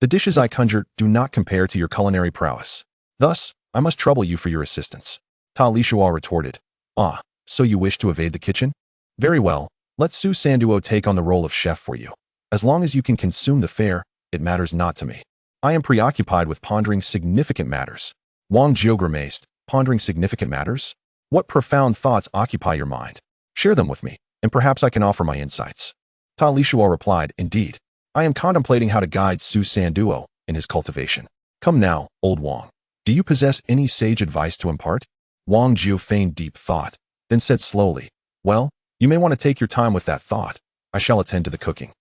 The dishes I conjure do not compare to your culinary prowess. Thus, I must trouble you for your assistance. Ta Lisuo retorted. Ah, so you wish to evade the kitchen? Very well, let Su Sanduo take on the role of chef for you. As long as you can consume the fare, it matters not to me. I am preoccupied with pondering significant matters. Wang Jiu grimaced, pondering significant matters? What profound thoughts occupy your mind? Share them with me, and perhaps I can offer my insights. Ta Lisuo replied, indeed. I am contemplating how to guide Su Sanduo in his cultivation. Come now, old Wang. Do you possess any sage advice to impart? Wang Jiu feigned deep thought, then said slowly, well, you may want to take your time with that thought. I shall attend to the cooking.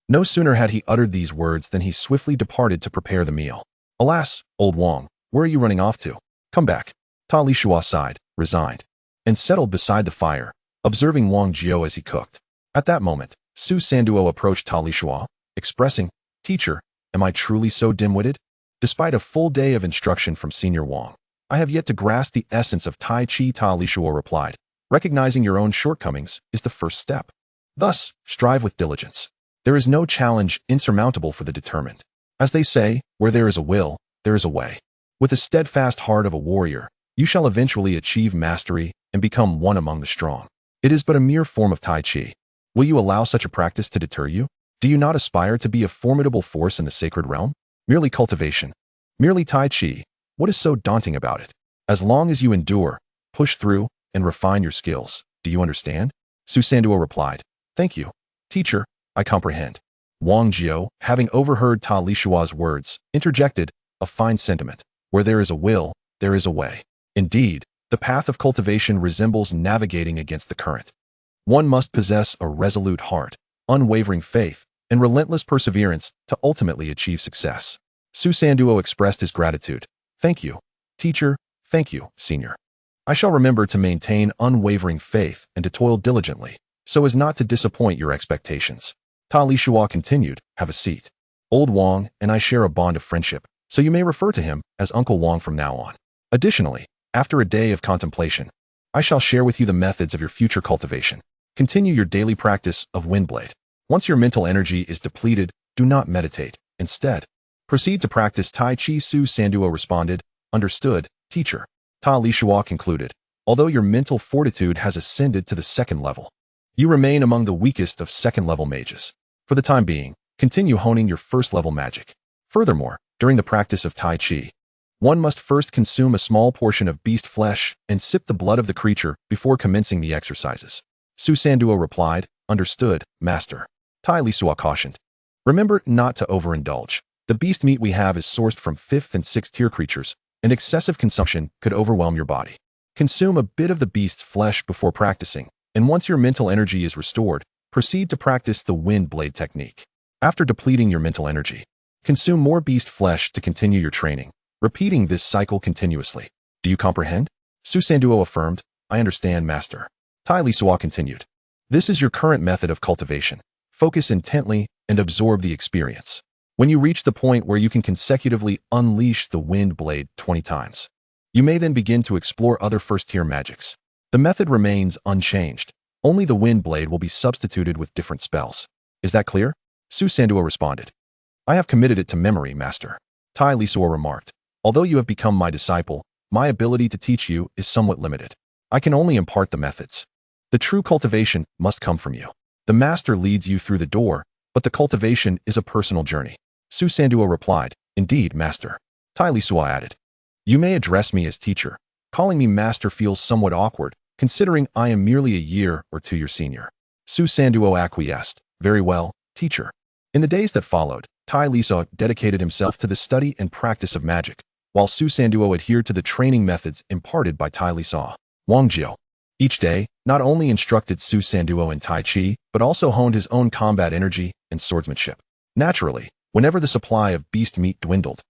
No sooner had he uttered these words than he swiftly departed to prepare the meal. Alas, old Wang, where are you running off to? Come back. Ta Lisuo sighed, resigned, and settled beside the fire, observing Wang Jiu as he cooked. At that moment, Su Sanduo approached Ta Lisuo, expressing, Teacher, am I truly so dim-witted? Despite a full day of instruction from Senior Wang, I have yet to grasp the essence of Tai Chi. Ta Lisuo replied, recognizing your own shortcomings is the first step. Thus, strive with diligence. There is no challenge insurmountable for the determined. As they say, where there is a will, there is a way. With the steadfast heart of a warrior, you shall eventually achieve mastery and become one among the strong. It is but a mere form of Tai Chi. Will you allow such a practice to deter you? Do you not aspire to be a formidable force in the sacred realm? Merely cultivation. Merely Tai Chi. What is so daunting about it? As long as you endure, push through, and refine your skills. Do you understand? Su Sanduo replied, thank you, teacher, I comprehend. Wang Jiu, having overheard Ta Lisuo's words, interjected, a fine sentiment. Where there is a will, there is a way. Indeed, the path of cultivation resembles navigating against the current. One must possess a resolute heart, unwavering faith, and relentless perseverance to ultimately achieve success. Su Sanduo expressed his gratitude. Thank you, teacher, thank you, senior. I shall remember to maintain unwavering faith and to toil diligently, so as not to disappoint your expectations. Ta Lisuo continued, have a seat. Old Wang and I share a bond of friendship, so you may refer to him as Uncle Wang from now on. Additionally, after a day of contemplation, I shall share with you the methods of your future cultivation. Continue your daily practice of Windblade. Once your mental energy is depleted, do not meditate. Instead, proceed to practice Tai Chi. Su Sanduo responded, understood, teacher. Ta Lisuo concluded, although your mental fortitude has ascended to the second level, you remain among the weakest of second-level mages. For the time being, continue honing your first-level magic. Furthermore, during the practice of Tai Chi, one must first consume a small portion of beast flesh and sip the blood of the creature before commencing the exercises. Su Sanduo replied, understood, master. Tai Lisuo cautioned, remember not to overindulge. The beast meat we have is sourced from 5th and 6th tier creatures, and excessive consumption could overwhelm your body. Consume a bit of the beast's flesh before practicing, and once your mental energy is restored, proceed to practice the wind blade technique. After depleting your mental energy, consume more beast flesh to continue your training, repeating this cycle continuously. Do you comprehend? Su Sanduo affirmed, I understand, master. Tai Lisuo continued, this is your current method of cultivation. Focus intently and absorb the experience. When you reach the point where you can consecutively unleash the wind blade 20 times, you may then begin to explore other first-tier magics. The method remains unchanged. Only the wind blade will be substituted with different spells. Is that clear? Su Sanduo responded. I have committed it to memory, master. Tai Lisuo remarked, although you have become my disciple, my ability to teach you is somewhat limited. I can only impart the methods. The true cultivation must come from you. The master leads you through the door, but the cultivation is a personal journey. Su Sanduo replied, indeed, master. Tai Lisuo added, you may address me as teacher. Calling me master feels somewhat awkward, considering I am merely a year or 2 your senior. Su Sanduo acquiesced, very well, teacher. In the days that followed, Tai Lisuo dedicated himself to the study and practice of magic, while Su Sanduo adhered to the training methods imparted by Tai Lisuo. Wang Jiu. Each day, not only instructed Su Sanduo in Tai Chi, but also honed his own combat energy and swordsmanship. Naturally, whenever the supply of beast meat dwindled,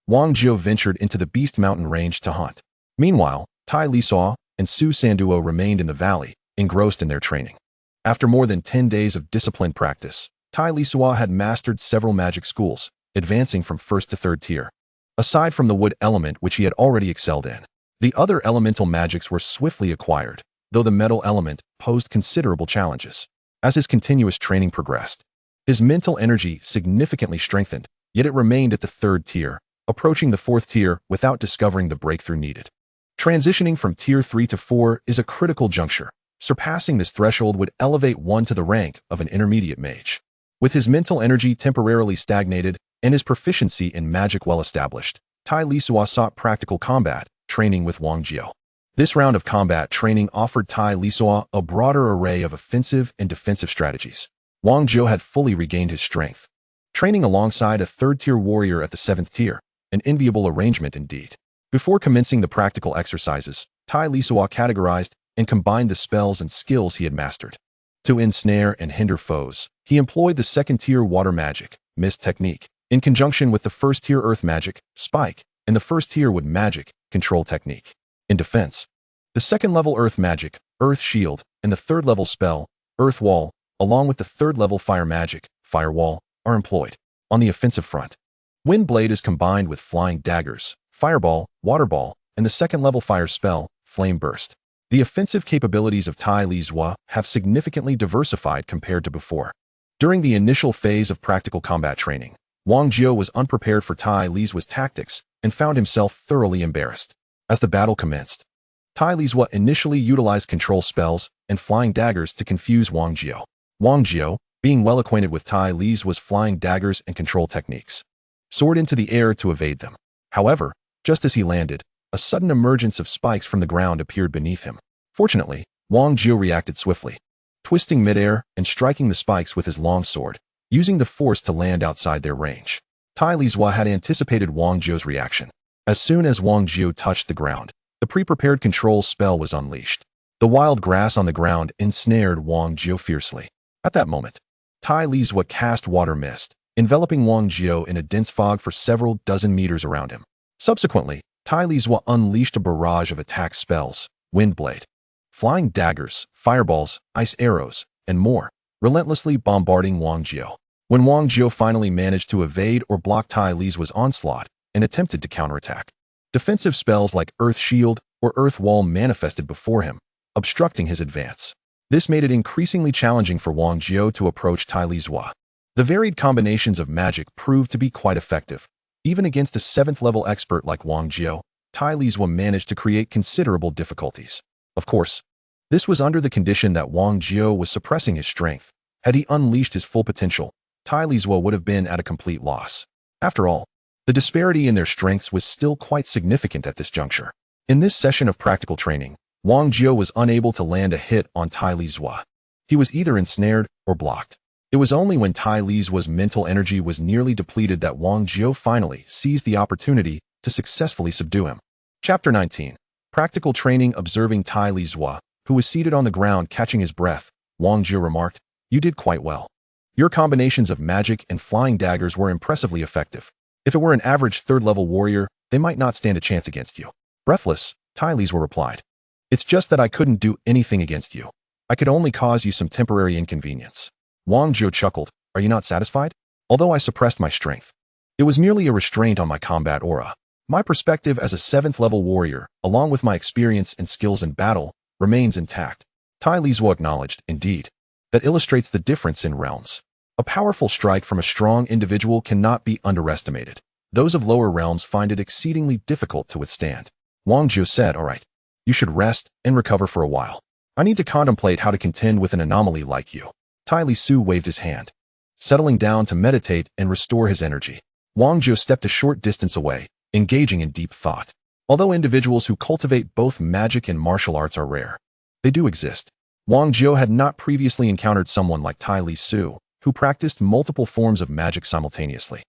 Wang Jiu ventured into the Beast Mountain range to hunt. Meanwhile, Tai Lisuo and Su Sanduo remained in the valley, engrossed in their training. After more than 10 days of disciplined practice, Tai Lisuo had mastered several magic schools, advancing from 1st to 3rd tier. Aside from the wood element which he had already excelled in, the other elemental magics were swiftly acquired, though the metal element posed considerable challenges. As his continuous training progressed, his mental energy significantly strengthened, yet it remained at the third tier, approaching the fourth tier without discovering the breakthrough needed. Transitioning from tier 3 to 4 is a critical juncture. Surpassing this threshold would elevate one to the rank of an intermediate mage. With his mental energy temporarily stagnated and his proficiency in magic well established, Tai Lisuo sought practical combat training with Wang Jiao. This round of combat training offered Tai Lisuo a broader array of offensive and defensive strategies. Wang Jiao had fully regained his strength. Training alongside a third-tier warrior at the 7th tier, an enviable arrangement indeed. Before commencing the practical exercises, Tai Lisuo categorized and combined the spells and skills he had mastered. To ensnare and hinder foes, he employed the 2nd-tier water magic, mist technique, in conjunction with the 1st-tier earth magic, spike, and the 1st-tier wood magic, control technique. In defense, the 2nd-level earth magic, earth shield, and the 3rd-level spell, earth wall, along with the 3rd-level fire magic, fire wall, are employed. On the offensive front, wind blade is combined with flying daggers, fireball, water ball, and the 2nd-level fire spell, flame burst. The offensive capabilities of Tai Lisuo have significantly diversified compared to before. During the initial phase of practical combat training, Wang Jiao was unprepared for Tai Lisuo's tactics and found himself thoroughly embarrassed. As the battle commenced, Tai Lisuo initially utilized control spells and flying daggers to confuse Wang Jiao. Wang Jiao, being well acquainted with Tai Lisuo's flying daggers and control techniques, soared into the air to evade them. However, just as he landed, a sudden emergence of spikes from the ground appeared beneath him. Fortunately, Wang Jiao reacted swiftly, twisting midair and striking the spikes with his long sword, using the force to land outside their range. Tai Lisuo had anticipated Wang Jiao's reaction. As soon as Wang Jiao touched the ground, the pre-prepared control spell was unleashed. The wild grass on the ground ensnared Wang Jiao fiercely. At that moment, Tai Lisuo cast water mist, enveloping Wang Jiao in a dense fog for several dozen meters around him. Subsequently, Tai Lisuo unleashed a barrage of attack spells, wind blade, flying daggers, fireballs, ice arrows, and more, relentlessly bombarding Wang Jiao. When Wang Jiao finally managed to evade or block Tai Lisuo's onslaught and attempted to counterattack, defensive spells like Earth Shield or Earth Wall manifested before him, obstructing his advance. This made it increasingly challenging for Wang Jiao to approach Tai Lisuo. The varied combinations of magic proved to be quite effective. Even against a 7th-level expert like Wang Jiao, Tai Lisuo managed to create considerable difficulties. Of course, this was under the condition that Wang Jiao was suppressing his strength. Had he unleashed his full potential, Tai Lisuo would have been at a complete loss. After all, the disparity in their strengths was still quite significant at this juncture. In this session of practical training, Wang Jiao was unable to land a hit on Tai Lisuo. He was either ensnared or blocked. It was only when Tai Lisuo's mental energy was nearly depleted that Wang Jiao finally seized the opportunity to successfully subdue him. Chapter 19. Practical Training. Observing Tai Lisuo, who was seated on the ground catching his breath, Wang Jiao remarked, "You did quite well. Your combinations of magic and flying daggers were impressively effective. If it were an average 3rd-level warrior, they might not stand a chance against you." Breathless, Tai Lisuo replied, "It's just that I couldn't do anything against you. I could only cause you some temporary inconvenience." Wang Jiao chuckled, "Are you not satisfied? Although I suppressed my strength, it was merely a restraint on my combat aura. My perspective as a 7th-level warrior, along with my experience and skills in battle, remains intact." Tai Lisuo acknowledged, "Indeed, that illustrates the difference in realms. A powerful strike from a strong individual cannot be underestimated. Those of lower realms find it exceedingly difficult to withstand." Wang Jiao said, "All right, you should rest and recover for a while. I need to contemplate how to contend with an anomaly like you." Tai Lisuo waved his hand, settling down to meditate and restore his energy. Wang Jiao stepped a short distance away, engaging in deep thought. Although individuals who cultivate both magic and martial arts are rare, they do exist. Wang Jiao had not previously encountered someone like Tai Lisuo, who practiced multiple forms of magic simultaneously.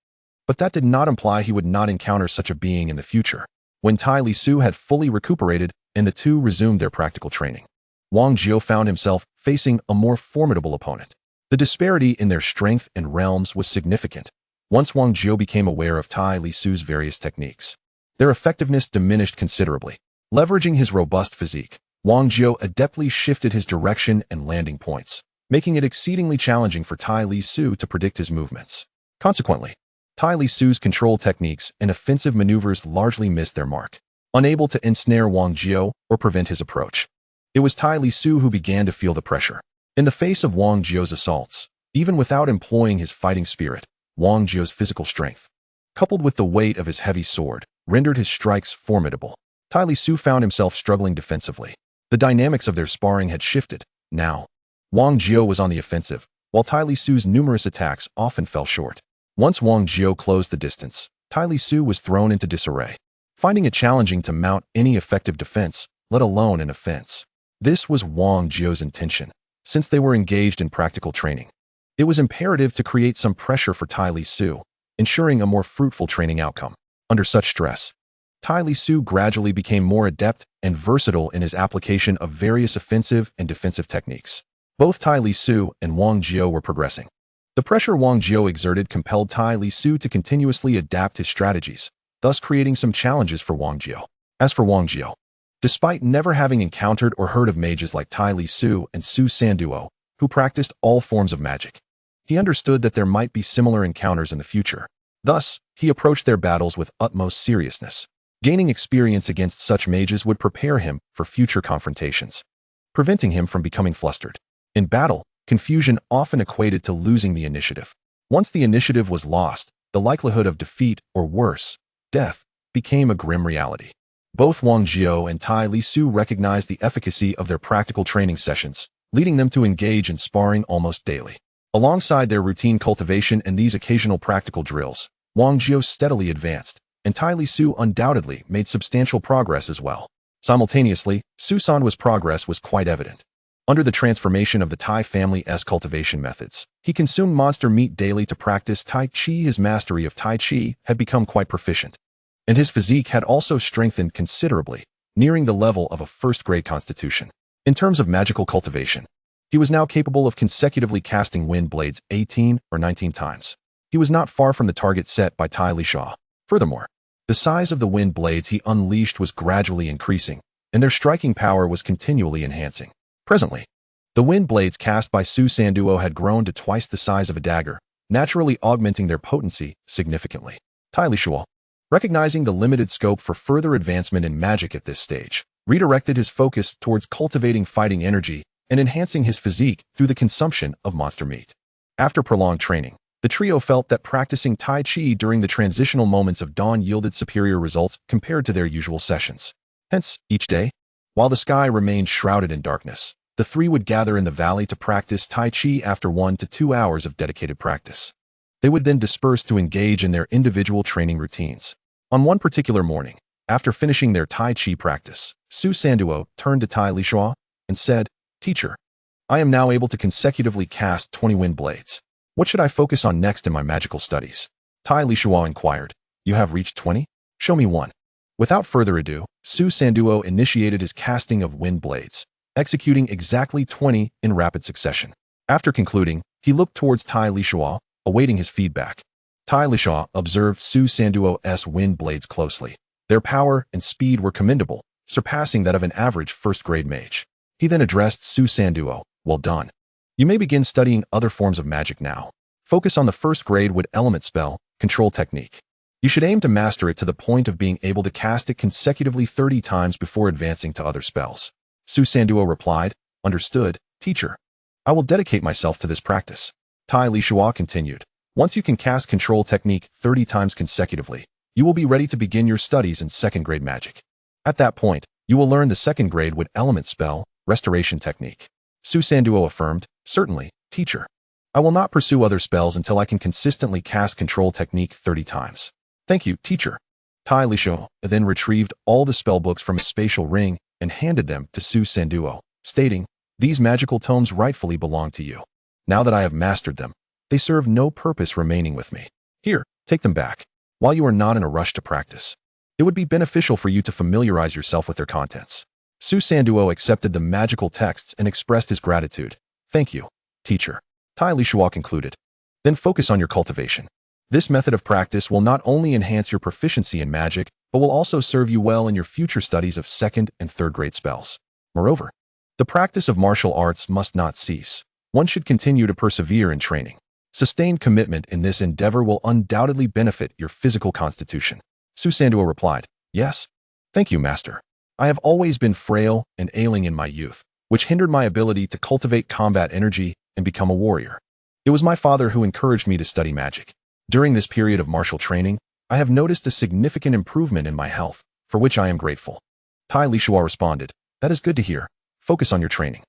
But that did not imply he would not encounter such a being in the future. When Tai Lisuo had fully recuperated and the two resumed their practical training, Wang Jiao found himself facing a more formidable opponent. The disparity in their strength and realms was significant. Once Wang Jiao became aware of Tai Lisuo's various techniques, their effectiveness diminished considerably. Leveraging his robust physique, Wang Jiao adeptly shifted his direction and landing points, making it exceedingly challenging for Tai Lisuo to predict his movements. Consequently, Tai Lisuo's control techniques and offensive maneuvers largely missed their mark, unable to ensnare Wang Jiao or prevent his approach. It was Tai Lisuo who began to feel the pressure. In the face of Wang Jiao's assaults, even without employing his fighting spirit, Wang Jiao's physical strength coupled with the weight of his heavy sword, rendered his strikes formidable. Tai Lisuo found himself struggling defensively. The dynamics of their sparring had shifted. Now, Wang Jiao was on the offensive, while Tai Lisuo's numerous attacks often fell short. Once Wang Jiao closed the distance, Tai Lisuo was thrown into disarray, finding it challenging to mount any effective defense, let alone an offense. This was Wang Jiao's intention, since they were engaged in practical training. It was imperative to create some pressure for Tai Lisuo, ensuring a more fruitful training outcome. Under such stress, Tai Lisuo gradually became more adept and versatile in his application of various offensive and defensive techniques. Both Tai Lisuo and Wang Jiao were progressing. The pressure Wang Jiao exerted compelled Tai Lisuo to continuously adapt his strategies, thus creating some challenges for Wang Jiao. As for Wang Jiao, despite never having encountered or heard of mages like Tai Lisuo and Su Sanduo, who practiced all forms of magic, he understood that there might be similar encounters in the future. Thus, he approached their battles with utmost seriousness. Gaining experience against such mages would prepare him for future confrontations, preventing him from becoming flustered. In battle, confusion often equated to losing the initiative. Once the initiative was lost, the likelihood of defeat, or worse, death, became a grim reality. Both Wang Jiao and Tai Lisuo recognized the efficacy of their practical training sessions, leading them to engage in sparring almost daily. Alongside their routine cultivation and these occasional practical drills, Wang Jiao steadily advanced, and Tai Lisuo undoubtedly made substantial progress as well. Simultaneously, Su Sanduo's progress was quite evident. Under the transformation of the Tai family's cultivation methods, he consumed monster meat daily to practice Tai Chi. His mastery of Tai Chi had become quite proficient, and his physique had also strengthened considerably, nearing the level of a first-grade constitution. In terms of magical cultivation, he was now capable of consecutively casting wind blades 18 or 19 times. He was not far from the target set by Tai Lisuo. Furthermore, the size of the wind blades he unleashed was gradually increasing, and their striking power was continually enhancing. Presently, the wind blades cast by Su Sanduo had grown to twice the size of a dagger, naturally augmenting their potency significantly. Tai Lisuo, recognizing the limited scope for further advancement in magic at this stage, redirected his focus towards cultivating fighting energy and enhancing his physique through the consumption of monster meat. After prolonged training, the trio felt that practicing Tai Chi during the transitional moments of dawn yielded superior results compared to their usual sessions. Hence, each day, while the sky remained shrouded in darkness, the three would gather in the valley to practice Tai Chi after 1 to 2 hours of dedicated practice. They would then disperse to engage in their individual training routines. On one particular morning, after finishing their Tai Chi practice, Su Sanduo turned to Tai Lisuo and said, "Teacher, I am now able to consecutively cast 20 wind blades. What should I focus on next in my magical studies?" Tai Lisuo inquired, "You have reached 20? Show me one." Without further ado, Su Sanduo initiated his casting of wind blades, executing exactly 20 in rapid succession. After concluding, he looked towards Tai Lisuo, awaiting his feedback. Tai Lisuo observed Su Sanduo's wind blades closely. Their power and speed were commendable, surpassing that of an average first-grade mage. He then addressed Su Sanduo, "Well done. You may begin studying other forms of magic now. Focus on the first-grade wood element spell, control technique. You should aim to master it to the point of being able to cast it consecutively 30 times before advancing to other spells." Su Sanduo replied, "Understood, teacher. I will dedicate myself to this practice." Tai Lisuo continued, "Once you can cast control technique 30 times consecutively, you will be ready to begin your studies in second-grade magic. At that point, you will learn the second-grade wood element spell, restoration technique." Su Sanduo affirmed, "Certainly, teacher. I will not pursue other spells until I can consistently cast control technique 30 times. Thank you, teacher." Tai Lisuo then retrieved all the spellbooks from his spatial ring and handed them to Su Sanduo, stating, "These magical tomes rightfully belong to you. Now that I have mastered them, they serve no purpose remaining with me. Here, take them back. While you are not in a rush to practice, it would be beneficial for you to familiarize yourself with their contents." Su Sanduo accepted the magical texts and expressed his gratitude. "Thank you, teacher." Tai Lisuo concluded, "Then focus on your cultivation. This method of practice will not only enhance your proficiency in magic, but will also serve you well in your future studies of second and third-grade spells. Moreover, the practice of martial arts must not cease. One should continue to persevere in training. Sustained commitment in this endeavor will undoubtedly benefit your physical constitution." Su Sanduo replied, "Yes. Thank you, master. I have always been frail and ailing in my youth, which hindered my ability to cultivate combat energy and become a warrior. It was my father who encouraged me to study magic. During this period of martial training, I have noticed a significant improvement in my health, for which I am grateful. Tai Lisuo responded, "That is good to hear. Focus on your training.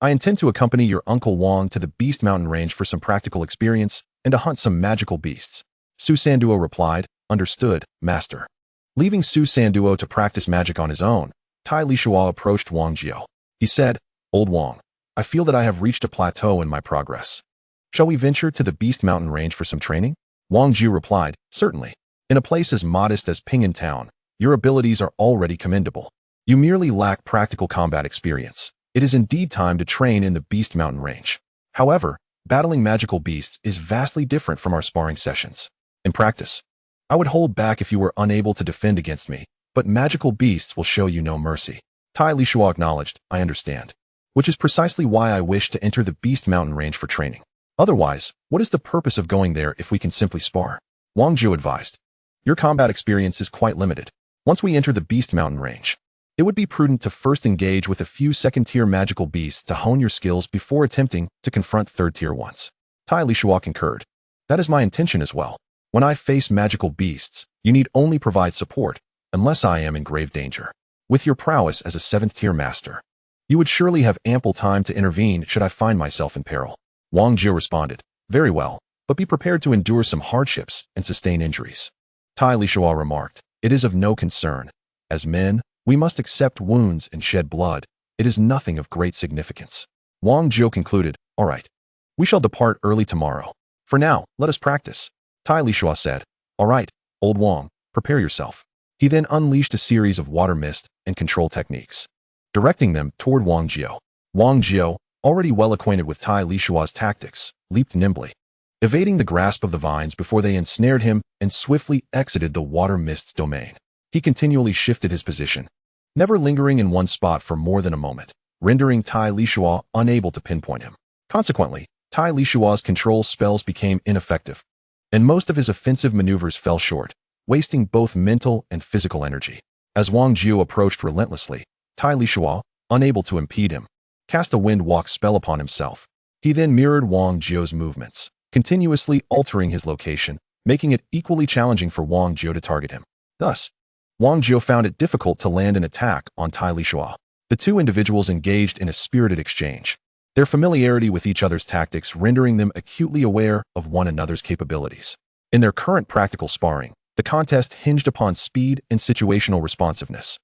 I intend to accompany your Uncle Wang to the Beast Mountain Range for some practical experience and to hunt some magical beasts." Su Sanduo replied, "Understood, Master." Leaving Su Sanduo to practice magic on his own, Tai Lisuo approached Wang Jiao. He said, "Old Wang, I feel that I have reached a plateau in my progress. Shall we venture to the Beast Mountain Range for some training?" Wang Jiao replied, "Certainly. In a place as modest as Ping'an Town, your abilities are already commendable. You merely lack practical combat experience. It is indeed time to train in the Beast Mountain Range. However, battling magical beasts is vastly different from our sparring sessions. In practice, I would hold back if you were unable to defend against me, but magical beasts will show you no mercy." Tai Lisuo acknowledged, "I understand. Which is precisely why I wish to enter the Beast Mountain Range for training. Otherwise, what is the purpose of going there if we can simply spar?" Wang Jiao advised, "Your combat experience is quite limited. Once we enter the Beast Mountain Range, it would be prudent to first engage with a few second-tier magical beasts to hone your skills before attempting to confront third-tier ones." Tai Lisuo concurred. "That is my intention as well. When I face magical beasts, you need only provide support, unless I am in grave danger. With your prowess as a seventh-tier master, you would surely have ample time to intervene should I find myself in peril." Wang Jiao responded, "Very well, but be prepared to endure some hardships and sustain injuries." Tai Lisuo remarked, "It is of no concern. As men, we must accept wounds and shed blood. It is nothing of great significance." Wang Jiao concluded, "All right. We shall depart early tomorrow. For now, let us practice." Tai Lisuo said, "All right, Old Wang, prepare yourself." He then unleashed a series of water mist and control techniques, directing them toward Wang Jiao. Wang Jiao, already well acquainted with Tai Lisuo's tactics, leaped nimbly, evading the grasp of the vines before they ensnared him and swiftly exited the water mist's domain. He continually shifted his position, never lingering in one spot for more than a moment, rendering Tai Lisuo unable to pinpoint him. Consequently, Tai Lisuo's control spells became ineffective, and most of his offensive maneuvers fell short, wasting both mental and physical energy. As Wang Jiao approached relentlessly, Tai Lisuo, unable to impede him, cast a wind walk spell upon himself. He then mirrored Wang Jiao's movements, continuously altering his location, making it equally challenging for Wang Jiao to target him. Thus, Wang Jiao found it difficult to land an attack on Tai Lisuo. The two individuals engaged in a spirited exchange, their familiarity with each other's tactics rendering them acutely aware of one another's capabilities. In their current practical sparring, the contest hinged upon speed and situational responsiveness.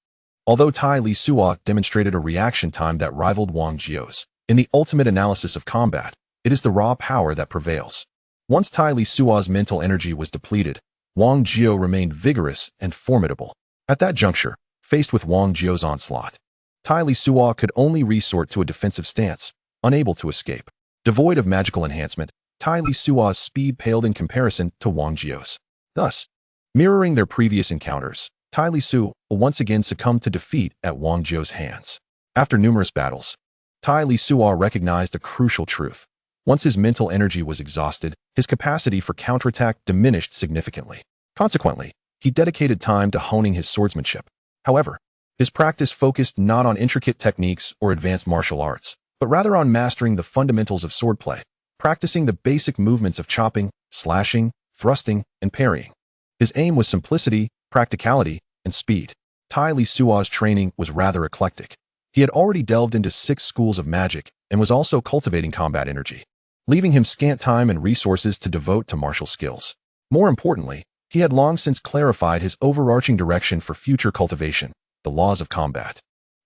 Although Tai Lisuo demonstrated a reaction time that rivaled Wang Jiao's, in the ultimate analysis of combat, it is the raw power that prevails. Once Tai Lisuo's mental energy was depleted, Wang Jiao remained vigorous and formidable. At that juncture, faced with Wang Jiao's onslaught, Tai Lisuo could only resort to a defensive stance, unable to escape. Devoid of magical enhancement, Tai Lisuo's speed paled in comparison to Wang Jiao's. Thus, mirroring their previous encounters, Tai Lisuo once again succumbed to defeat at Wang Jiao's hands. After numerous battles, Tai Lisuo recognized a crucial truth. Once his mental energy was exhausted, his capacity for counterattack diminished significantly. Consequently, he dedicated time to honing his swordsmanship. However, his practice focused not on intricate techniques or advanced martial arts, but rather on mastering the fundamentals of swordplay, practicing the basic movements of chopping, slashing, thrusting, and parrying. His aim was simplicity, practicality, and speed. Tai Lisuo's training was rather eclectic. He had already delved into 6 schools of magic and was also cultivating combat energy, leaving him scant time and resources to devote to martial skills. More importantly, he had long since clarified his overarching direction for future cultivation, the laws of combat.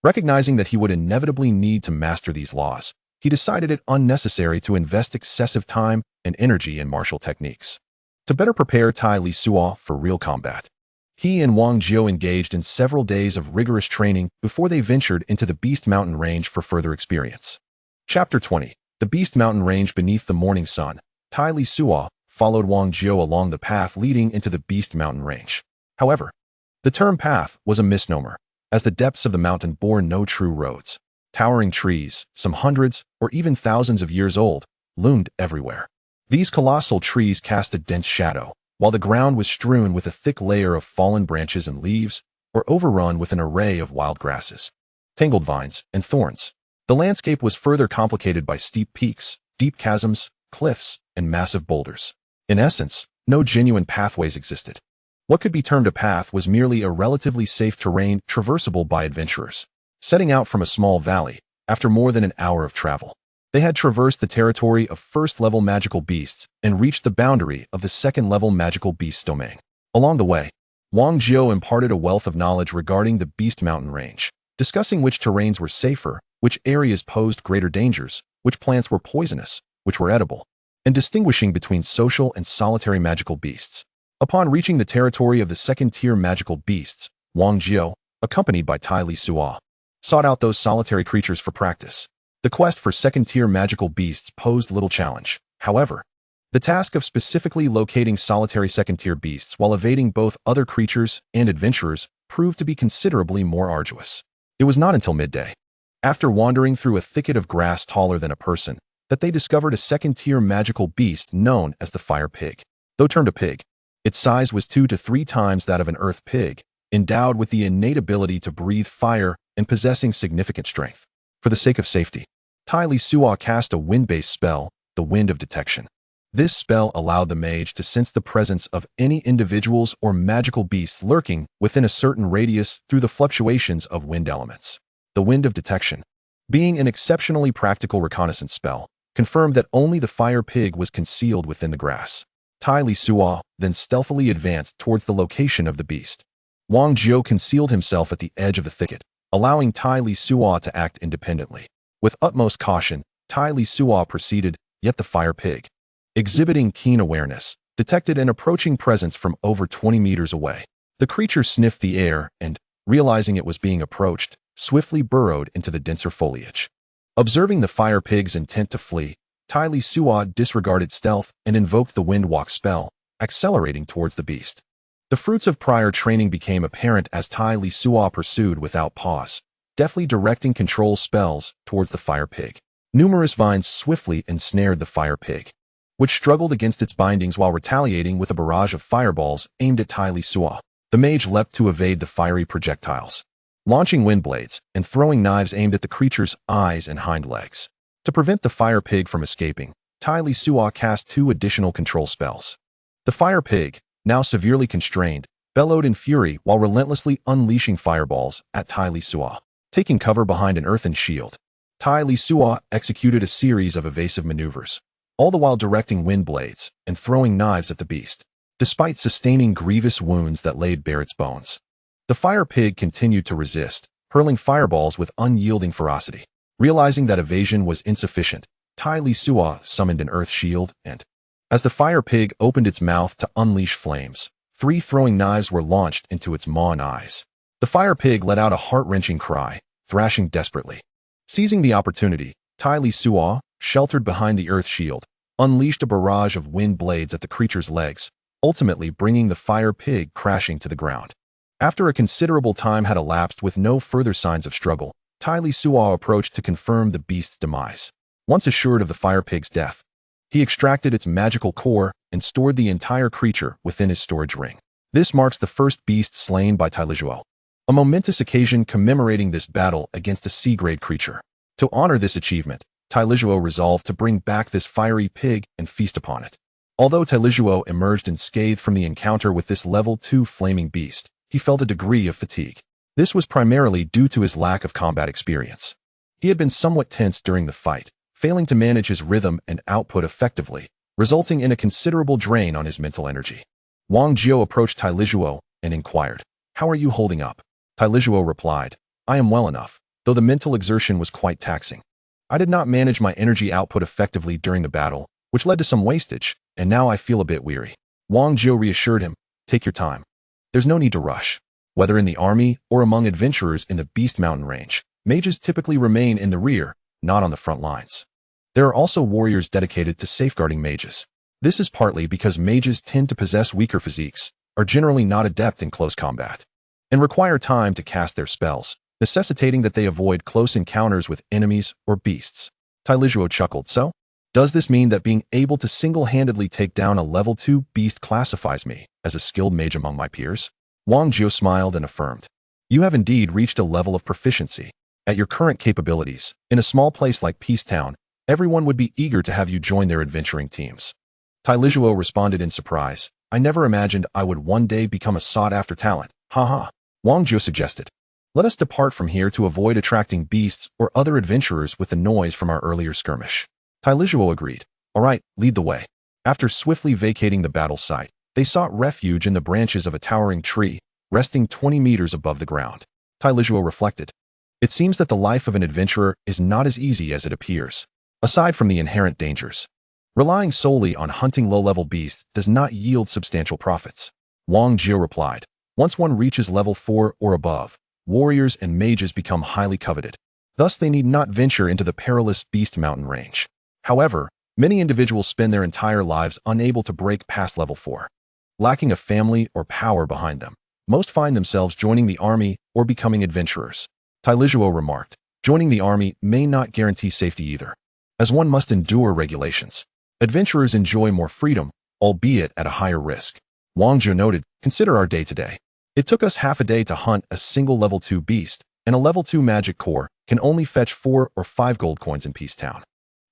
Recognizing that he would inevitably need to master these laws, he decided it unnecessary to invest excessive time and energy in martial techniques. To better prepare Tai Lisuo for real combat, he and Wang Jiao engaged in several days of rigorous training before they ventured into the Beast Mountain Range for further experience. Chapter 20. The Beast Mountain Range beneath the morning sun. Tai Lisuo followed Wang Jiao along the path leading into the Beast Mountain Range. However, the term path was a misnomer, as the depths of the mountain bore no true roads. Towering trees, some hundreds or even thousands of years old, loomed everywhere. These colossal trees cast a dense shadow, while the ground was strewn with a thick layer of fallen branches and leaves, or overrun with an array of wild grasses, tangled vines, and thorns. The landscape was further complicated by steep peaks, deep chasms, cliffs, and massive boulders. In essence, no genuine pathways existed. What could be termed a path was merely a relatively safe terrain traversable by adventurers. Setting out from a small valley, after more than an hour of travel, they had traversed the territory of first-level magical beasts and reached the boundary of the second-level magical beasts domain. Along the way, Wang Jiao imparted a wealth of knowledge regarding the Beast Mountain range, discussing which terrains were safer, which areas posed greater dangers, which plants were poisonous, which were edible, and distinguishing between social and solitary magical beasts. Upon reaching the territory of the second-tier magical beasts, Wang Jiao, accompanied by Lisuo, sought out those solitary creatures for practice. The quest for second-tier magical beasts posed little challenge. However, the task of specifically locating solitary second-tier beasts while evading both other creatures and adventurers proved to be considerably more arduous. It was not until midday, after wandering through a thicket of grass taller than a person, that they discovered a second-tier magical beast known as the fire pig. Though termed a pig, its size was 2 to 3 times that of an earth pig, endowed with the innate ability to breathe fire and possessing significant strength. For the sake of safety, Lisuo cast a wind-based spell, the Wind of Detection. This spell allowed the mage to sense the presence of any individuals or magical beasts lurking within a certain radius through the fluctuations of wind elements. The Wind of Detection, being an exceptionally practical reconnaissance spell, confirmed that only the fire pig was concealed within the grass. Lisuo then stealthily advanced towards the location of the beast. Wang Jiao concealed himself at the edge of the thicket, allowing Lisuo to act independently. With utmost caution, Lisuo proceeded, yet the fire pig, exhibiting keen awareness, detected an approaching presence from over 20 meters away. The creature sniffed the air and, realizing it was being approached, swiftly burrowed into the denser foliage. Observing the fire pig's intent to flee, Lisuo disregarded stealth and invoked the Wind Walk spell, accelerating towards the beast. The fruits of prior training became apparent as Lisuo pursued without pause, deftly directing control spells towards the fire pig. Numerous vines swiftly ensnared the fire pig, which struggled against its bindings while retaliating with a barrage of fireballs aimed at Lisuo. The mage leapt to evade the fiery projectiles, launching wind blades and throwing knives aimed at the creature's eyes and hind legs. To prevent the fire pig from escaping, Lisuo cast 2 additional control spells. The fire pig, now severely constrained, bellowed in fury while relentlessly unleashing fireballs at Lisuo. Taking cover behind an earthen shield, Lisuo executed a series of evasive maneuvers, all the while directing wind blades and throwing knives at the beast. Despite sustaining grievous wounds that laid bare its bones, the fire pig continued to resist, hurling fireballs with unyielding ferocity. Realizing that evasion was insufficient, Lisuo summoned an earth shield and, as the fire pig opened its mouth to unleash flames, 3 throwing knives were launched into its maw eyes. The fire pig let out a heart-wrenching cry, thrashing desperately. Seizing the opportunity, Lisuo, sheltered behind the earth shield, unleashed a barrage of wind blades at the creature's legs, ultimately bringing the fire pig crashing to the ground. After a considerable time had elapsed with no further signs of struggle, Lisuo approached to confirm the beast's demise. Once assured of the fire pig's death, he extracted its magical core and stored the entire creature within his storage ring. This marks the first beast slain by Lisuo, a momentous occasion commemorating this battle against a C-grade creature. To honor this achievement, Lisuo resolved to bring back this fiery pig and feast upon it. Although Lisuo emerged unscathed from the encounter with this level 2 flaming beast, he felt a degree of fatigue. This was primarily due to his lack of combat experience. He had been somewhat tense during the fight, failing to manage his rhythm and output effectively, resulting in a considerable drain on his mental energy. Wang Jiao approached Lisuo and inquired, "How are you holding up?" Lisuo replied, "I am well enough, though the mental exertion was quite taxing. I did not manage my energy output effectively during the battle, which led to some wastage, and now I feel a bit weary." Wang Jiao reassured him, "Take your time. There's no need to rush. Whether in the army or among adventurers in the Beast Mountain range, mages typically remain in the rear, not on the front lines. There are also warriors dedicated to safeguarding mages. This is partly because mages tend to possess weaker physiques, are generally not adept in close combat, and require time to cast their spells, necessitating that they avoid close encounters with enemies or beasts." Lisuo chuckled, "So? Does this mean that being able to single-handedly take down a level 2 beast classifies me as a skilled mage among my peers?" Wang Jiao smiled and affirmed, "You have indeed reached a level of proficiency. At your current capabilities, in a small place like Peace Town, everyone would be eager to have you join their adventuring teams." Lisuo responded in surprise, I never imagined I would one day become a sought-after talent. Haha. Wang Jiu suggested. Let us depart from here to avoid attracting beasts or other adventurers with the noise from our earlier skirmish. Tai Lisuo agreed. All right, lead the way. After swiftly vacating the battle site, they sought refuge in the branches of a towering tree, resting 20 meters above the ground. Tai Lisuo reflected. It seems that the life of an adventurer is not as easy as it appears. Aside from the inherent dangers, relying solely on hunting low-level beasts does not yield substantial profits. Wang Jiu replied. Once one reaches level 4 or above, warriors and mages become highly coveted. Thus they need not venture into the perilous Beast Mountain range. However, many individuals spend their entire lives unable to break past level 4. Lacking a family or power behind them, most find themselves joining the army or becoming adventurers. Tai Lisuo remarked, joining the army may not guarantee safety either, as one must endure regulations. Adventurers enjoy more freedom, albeit at a higher risk. Wang Jiu noted, consider our day today. It took us half a day to hunt a single level 2 beast, and a level 2 magic core can only fetch 4 or 5 gold coins in Peace Town.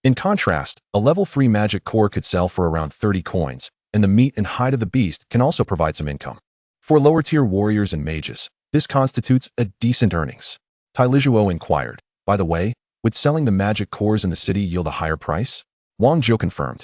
In contrast, a level 3 magic core could sell for around 30 coins, and the meat and hide of the beast can also provide some income. For lower-tier warriors and mages, this constitutes a decent earnings. Tai Lisuo inquired, by the way, would selling the magic cores in the city yield a higher price? Wang Jiu confirmed.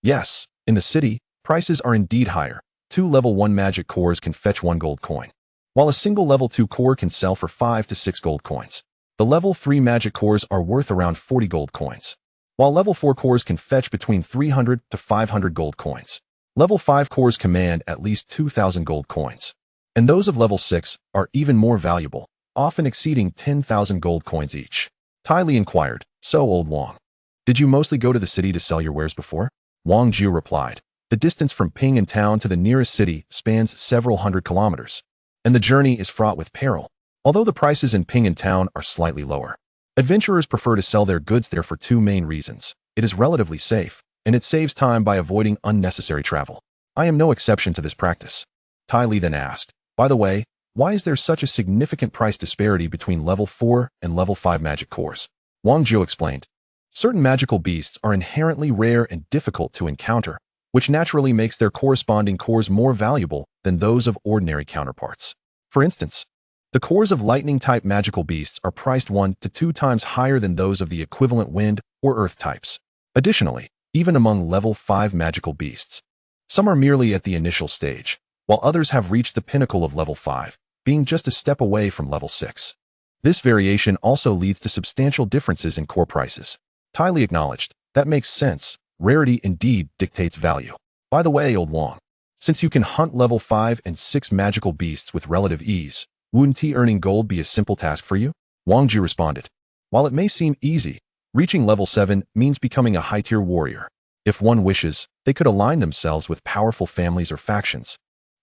Yes, in the city, prices are indeed higher. 2 level 1 magic cores can fetch 1 gold coin, while a single level 2 core can sell for 5 to 6 gold coins. The level 3 magic cores are worth around 40 gold coins, while level 4 cores can fetch between 300 to 500 gold coins. Level 5 cores command at least 2,000 gold coins, and those of level 6 are even more valuable, often exceeding 10,000 gold coins each. Tai Li inquired, so old Wang, did you mostly go to the city to sell your wares before? Wang Jiu replied, the distance from Ping'an town to the nearest city spans several hundred kilometers, and the journey is fraught with peril. Although the prices in Ping'an town are slightly lower, adventurers prefer to sell their goods there for 2 main reasons. It is relatively safe, and it saves time by avoiding unnecessary travel. I am no exception to this practice. Tai Li then asked, by the way, why is there such a significant price disparity between level 4 and level 5 magic cores? Wang Jiu explained, certain magical beasts are inherently rare and difficult to encounter, which naturally makes their corresponding cores more valuable than those of ordinary counterparts. For instance, the cores of lightning-type magical beasts are priced 1 to 2 times higher than those of the equivalent wind or earth types. Additionally, even among level 5 magical beasts, some are merely at the initial stage, while others have reached the pinnacle of level 5, being just a step away from level 6. This variation also leads to substantial differences in core prices. Tai Li acknowledged, that makes sense. Rarity indeed dictates value. By the way, old Wang, since you can hunt level 5 and 6 magical beasts with relative ease, wouldn't earning gold be a simple task for you? Wang Jiu responded, while it may seem easy, reaching level 7 means becoming a high-tier warrior. If one wishes, they could align themselves with powerful families or factions,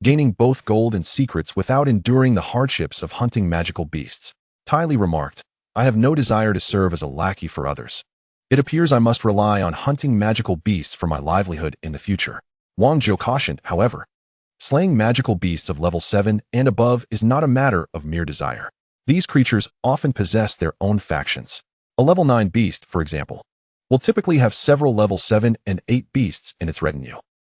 gaining both gold and secrets without enduring the hardships of hunting magical beasts. Tai Li remarked, I have no desire to serve as a lackey for others. It appears I must rely on hunting magical beasts for my livelihood in the future. Wang Jiu cautioned, however, slaying magical beasts of level 7 and above is not a matter of mere desire. These creatures often possess their own factions. A level 9 beast, for example, will typically have several level 7 and 8 beasts in its retinue.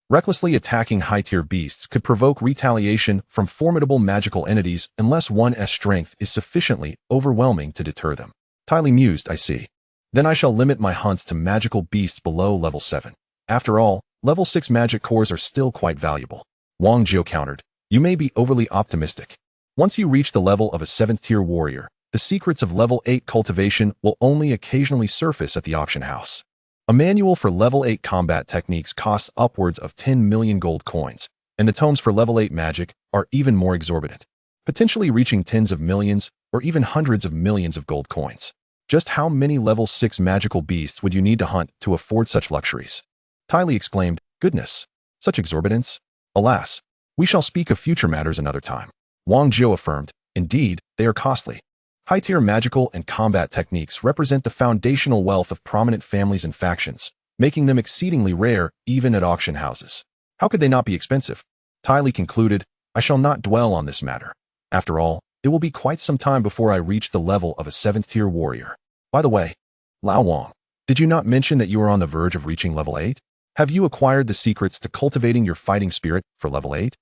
Recklessly attacking high-tier beasts could provoke retaliation from formidable magical entities unless one's strength is sufficiently overwhelming to deter them. Tai Li mused, I see. Then I shall limit my hunts to magical beasts below level 7. After all, level 6 magic cores are still quite valuable. Wang Jiu countered, you may be overly optimistic. Once you reach the level of a 7th-tier warrior, the secrets of level 8 cultivation will only occasionally surface at the auction house. A manual for level 8 combat techniques costs upwards of 10 million gold coins, and the tomes for level 8 magic are even more exorbitant, potentially reaching tens of millions or even hundreds of millions of gold coins. Just how many level 6 magical beasts would you need to hunt to afford such luxuries? Tai Li exclaimed, goodness, such exorbitance? Alas, we shall speak of future matters another time. Wang Jiu affirmed, indeed, they are costly. High-tier magical and combat techniques represent the foundational wealth of prominent families and factions, making them exceedingly rare even at auction houses. How could they not be expensive? Tai Li concluded, I shall not dwell on this matter. After all, it will be quite some time before I reach the level of a 7th-tier warrior. By the way, Lao Wang, did you not mention that you are on the verge of reaching level 8? Have you acquired the secrets to cultivating your fighting spirit for level 8?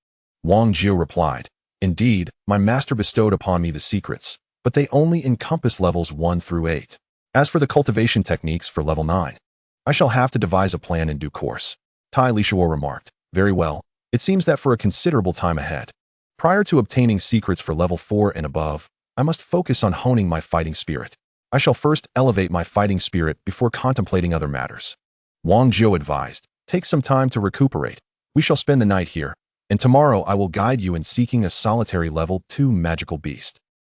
Wang Jiu replied, Indeed, my master bestowed upon me the secrets, but they only encompass levels 1 through 8. As for the cultivation techniques for level 9, I shall have to devise a plan in due course. Tai Lisuo remarked, Very well, it seems that for a considerable time ahead, prior to obtaining secrets for level 4 and above, I must focus on honing my fighting spirit. I shall first elevate my fighting spirit before contemplating other matters. Wang Jiu advised, Take some time to recuperate. We shall spend the night here, and tomorrow I will guide you in seeking a solitary level 2 magical beast.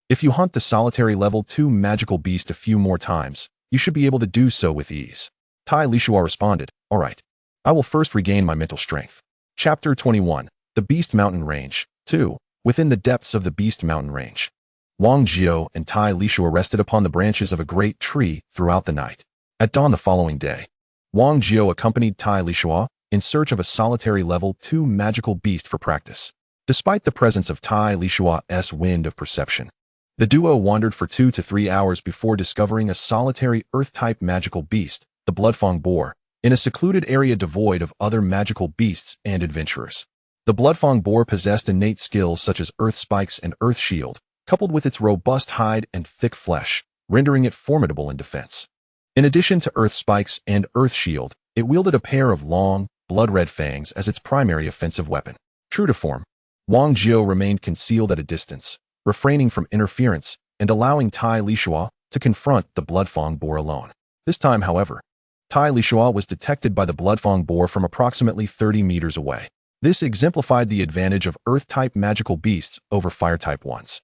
If you hunt the solitary level 2 magical beast a few more times, you should be able to do so with ease. Tai Lisuo responded, All right. I will first regain my mental strength. Chapter 21. The Beast Mountain Range. 2. Within the depths of the Beast Mountain Range. Wang Jiu and Tai Lisuo rested upon the branches of a great tree throughout the night. At dawn the following day, Wang Jiu accompanied Tai Lisuo in search of a solitary level 2 magical beast for practice. Despite the presence of Tai Lisuo's wind of perception, the duo wandered for 2 to 3 hours before discovering a solitary earth-type magical beast, the Bloodfang boar, in a secluded area devoid of other magical beasts and adventurers. The Bloodfang boar possessed innate skills such as earth spikes and earth shield, coupled with its robust hide and thick flesh, rendering it formidable in defense. In addition to earth spikes and earth shield, it wielded a pair of long, blood-red fangs as its primary offensive weapon. True to form, Wang Jiu remained concealed at a distance, refraining from interference and allowing Tai Lisuo to confront the Bloodfang boar alone. This time, however, Tai Lisuo was detected by the Bloodfang boar from approximately 30 meters away. This exemplified the advantage of Earth-type magical beasts over Fire-type ones.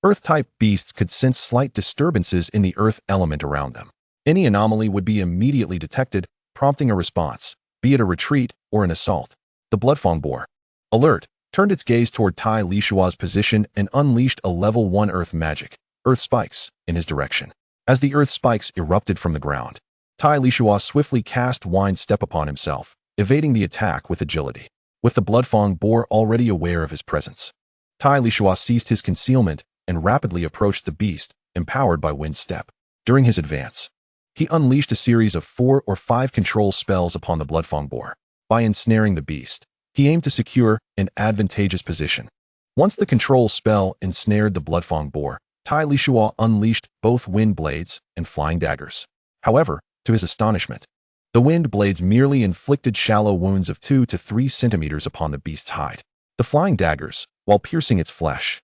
Earth-type beasts could sense slight disturbances in the earth element around them. Any anomaly would be immediately detected, prompting a response, be it a retreat or an assault. The Bloodfang boar, alert, turned its gaze toward Tai Lisuo's position and unleashed a level 1 earth magic, earth spikes, in his direction. As the earth spikes erupted from the ground, Tai Lisuo swiftly cast Wind Step upon himself, evading the attack with agility. With the Bloodfang boar already aware of his presence, Tai Lisuo ceased his concealment and rapidly approached the beast, empowered by Wind Step. During his advance, he unleashed a series of 4 or 5 control spells upon the Bloodfang boar. By ensnaring the beast, he aimed to secure an advantageous position. Once the control spell ensnared the Bloodfang boar, Tai Lisuo unleashed both wind blades and flying daggers. However, to his astonishment, the wind blades merely inflicted shallow wounds of 2 to 3 centimeters upon the beast's hide. The flying daggers, while piercing its flesh,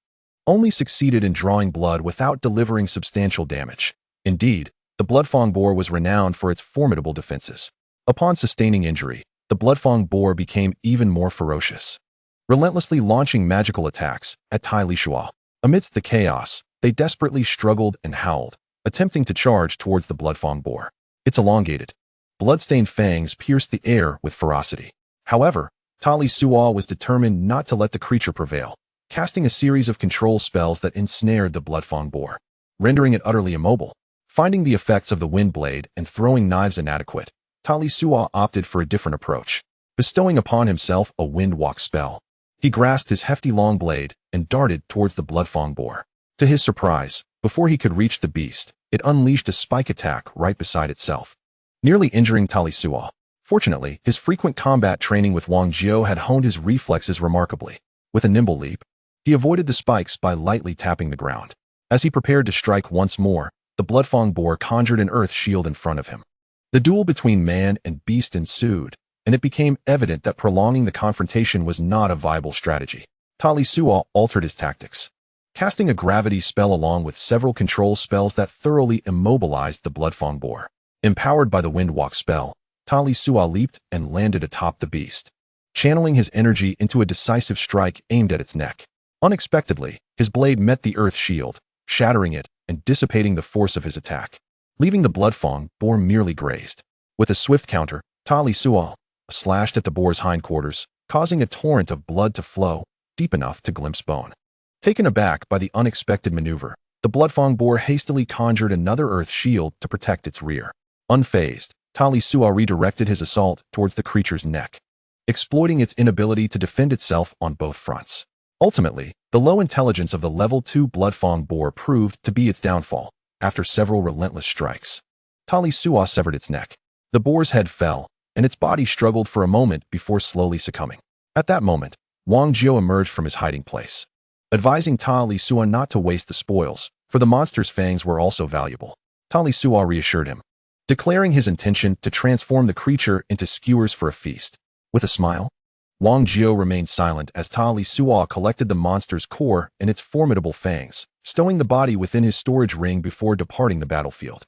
only succeeded in drawing blood without delivering substantial damage. Indeed, the Bloodfang boar was renowned for its formidable defenses. Upon sustaining injury, the Bloodfang boar became even more ferocious, relentlessly launching magical attacks at Tai Lisuo. Amidst the chaos, they desperately struggled and howled, attempting to charge towards the Bloodfang boar. Its elongated, blood-stained fangs pierced the air with ferocity. However, Tai Lisuo was determined not to let the creature prevail, casting a series of control spells that ensnared the Bloodfang boar, rendering it utterly immobile. Finding the effects of the wind blade and throwing knives inadequate, Tai Lisuo opted for a different approach, bestowing upon himself a wind walk spell. He grasped his hefty long blade and darted towards the Bloodfang boar. To his surprise, before he could reach the beast, it unleashed a spike attack right beside itself, nearly injuring Tai Lisuo. Fortunately, his frequent combat training with Wang Jiu had honed his reflexes remarkably. With a nimble leap, he avoided the spikes by lightly tapping the ground. As he prepared to strike once more, the Bloodfang boar conjured an earth shield in front of him. The duel between man and beast ensued, and it became evident that prolonging the confrontation was not a viable strategy. Tai Lisuo altered his tactics, casting a gravity spell along with several control spells that thoroughly immobilized the Bloodfang boar. Empowered by the Windwalk spell, Tai Lisuo leaped and landed atop the beast, channeling his energy into a decisive strike aimed at its neck. Unexpectedly, his blade met the earth shield, shattering it and dissipating the force of his attack, leaving the Bloodfang boar merely grazed. With a swift counter, Tai Lisuo slashed at the boar's hindquarters, causing a torrent of blood to flow deep enough to glimpse bone. Taken aback by the unexpected maneuver, the Bloodfang boar hastily conjured another earth shield to protect its rear. Unfazed, Tai Lisuo redirected his assault towards the creature's neck, exploiting its inability to defend itself on both fronts. Ultimately, the low intelligence of the level 2 Bloodfang boar proved to be its downfall. After several relentless strikes, Tai Lisuo severed its neck. The boar's head fell, and its body struggled for a moment before slowly succumbing. At that moment, Wang Jiao emerged from his hiding place, advising Tai Lisuo not to waste the spoils, for the monster's fangs were also valuable. Tai Lisuo reassured him, declaring his intention to transform the creature into skewers for a feast. With a smile, Wang Jiao remained silent as Tai Lisuo collected the monster's core and its formidable fangs, stowing the body within his storage ring before departing the battlefield.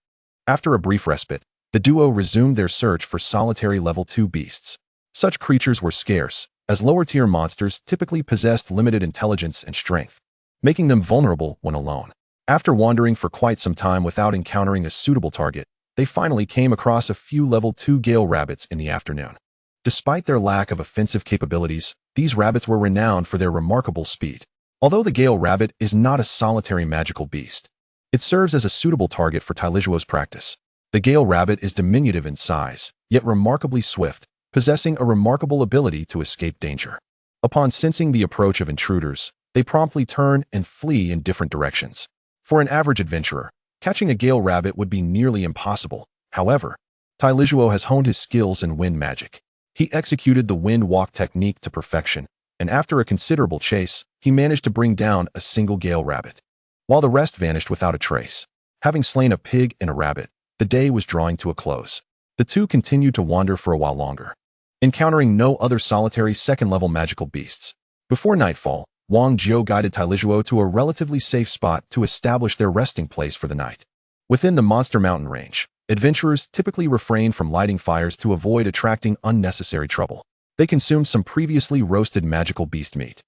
After a brief respite, the duo resumed their search for solitary level 2 beasts. Such creatures were scarce, as lower-tier monsters typically possessed limited intelligence and strength, making them vulnerable when alone. After wandering for quite some time without encountering a suitable target, they finally came across a few level 2 gale rabbits in the afternoon. Despite their lack of offensive capabilities, these rabbits were renowned for their remarkable speed. Although the gale rabbit is not a solitary magical beast, it serves as a suitable target for Tai Lisuo's practice. The gale rabbit is diminutive in size, yet remarkably swift, possessing a remarkable ability to escape danger. Upon sensing the approach of intruders, they promptly turn and flee in different directions. For an average adventurer, catching a gale rabbit would be nearly impossible. However, Tai Lisuo has honed his skills in wind magic. He executed the wind walk technique to perfection, and after a considerable chase, he managed to bring down a single gale rabbit, while the rest vanished without a trace. Having slain a pig and a rabbit, the day was drawing to a close. The two continued to wander for a while longer, encountering no other solitary second-level magical beasts. Before nightfall, Wang Jiao guided Tai Lisuo to a relatively safe spot to establish their resting place for the night. Within the Monster Mountain range, adventurers typically refrain from lighting fires to avoid attracting unnecessary trouble. They consumed some previously roasted magical beast meat,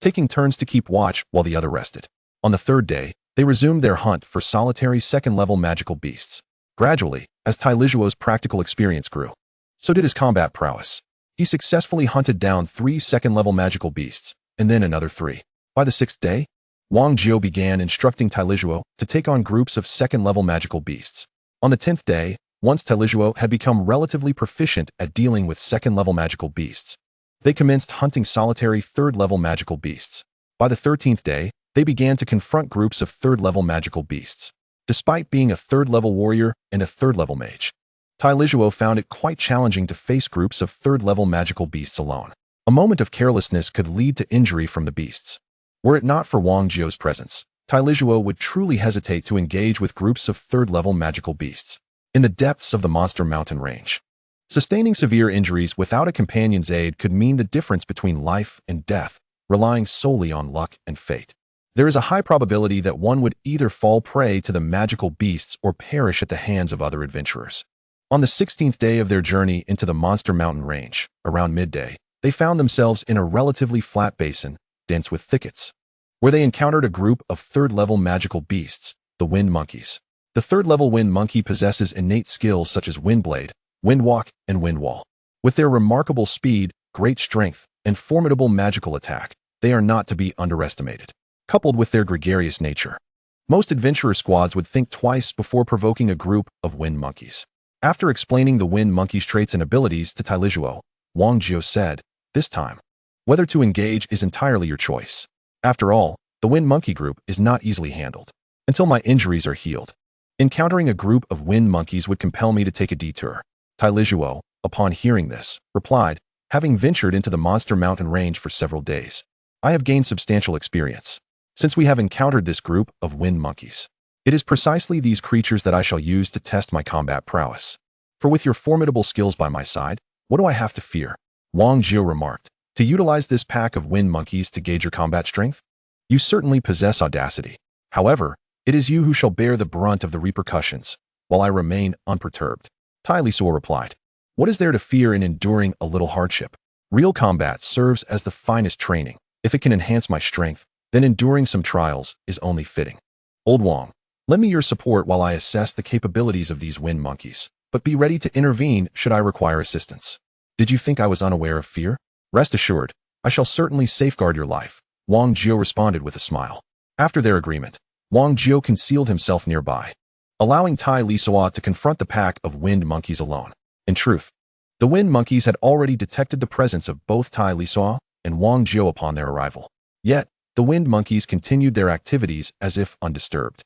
taking turns to keep watch while the other rested. On the third day, they resumed their hunt for solitary second-level magical beasts. Gradually, as Tai Lisuo's practical experience grew, so did his combat prowess. He successfully hunted down 3 second-level magical beasts, and then another 3. By the 6th day, Wang Jiao began instructing Tai Lisuo to take on groups of second-level magical beasts. On the 10th day, once Tai Lisuo had become relatively proficient at dealing with second-level magical beasts, they commenced hunting solitary third-level magical beasts. By the 13th day, they began to confront groups of third-level magical beasts. Despite being a third-level warrior and a third-level mage, Tai Lisuo found it quite challenging to face groups of third-level magical beasts alone. A moment of carelessness could lead to injury from the beasts. Were it not for Wang Jiao's presence, Tai Lisuo would truly hesitate to engage with groups of third-level magical beasts in the depths of the Monster Mountain range. Sustaining severe injuries without a companion's aid could mean the difference between life and death, relying solely on luck and fate. There is a high probability that one would either fall prey to the magical beasts or perish at the hands of other adventurers. On the 16th day of their journey into the Monster Mountain range, around midday, they found themselves in a relatively flat basin, dense with thickets, where they encountered a group of third-level magical beasts, the wind monkeys. The third-level wind monkey possesses innate skills such as wind blade, wind walk, and wind wall. With their remarkable speed, great strength, and formidable magical attack, they are not to be underestimated. Coupled with their gregarious nature, most adventurer squads would think twice before provoking a group of wind monkeys. After explaining the wind monkey's traits and abilities to Tai Lisuo, Wang Jiao said, "This time, whether to engage is entirely your choice. After all, the wind monkey group is not easily handled. Until my injuries are healed, encountering a group of wind monkeys would compel me to take a detour." Tai Lisuo, upon hearing this, replied, "Having ventured into the Monster Mountain range for several days, I have gained substantial experience. Since we have encountered this group of wind monkeys, it is precisely these creatures that I shall use to test my combat prowess. For with your formidable skills by my side, what do I have to fear?" Wang Jiao remarked, "To utilize this pack of wind monkeys to gauge your combat strength? You certainly possess audacity. However, it is you who shall bear the brunt of the repercussions, while I remain unperturbed." Tai Lisuo replied, "What is there to fear in enduring a little hardship? Real combat serves as the finest training. If it can enhance my strength, then enduring some trials is only fitting. Old Wang, lend me your support while I assess the capabilities of these wind monkeys, but be ready to intervene should I require assistance. Did you think I was unaware of fear? Rest assured, I shall certainly safeguard your life," Wang Jiao responded with a smile. After their agreement, Wang Jiao concealed himself nearby, allowing Tai Lisuo to confront the pack of wind monkeys alone. In truth, the wind monkeys had already detected the presence of both Tai Lisuo and Wang Jiao upon their arrival. Yet, the wind monkeys continued their activities as if undisturbed.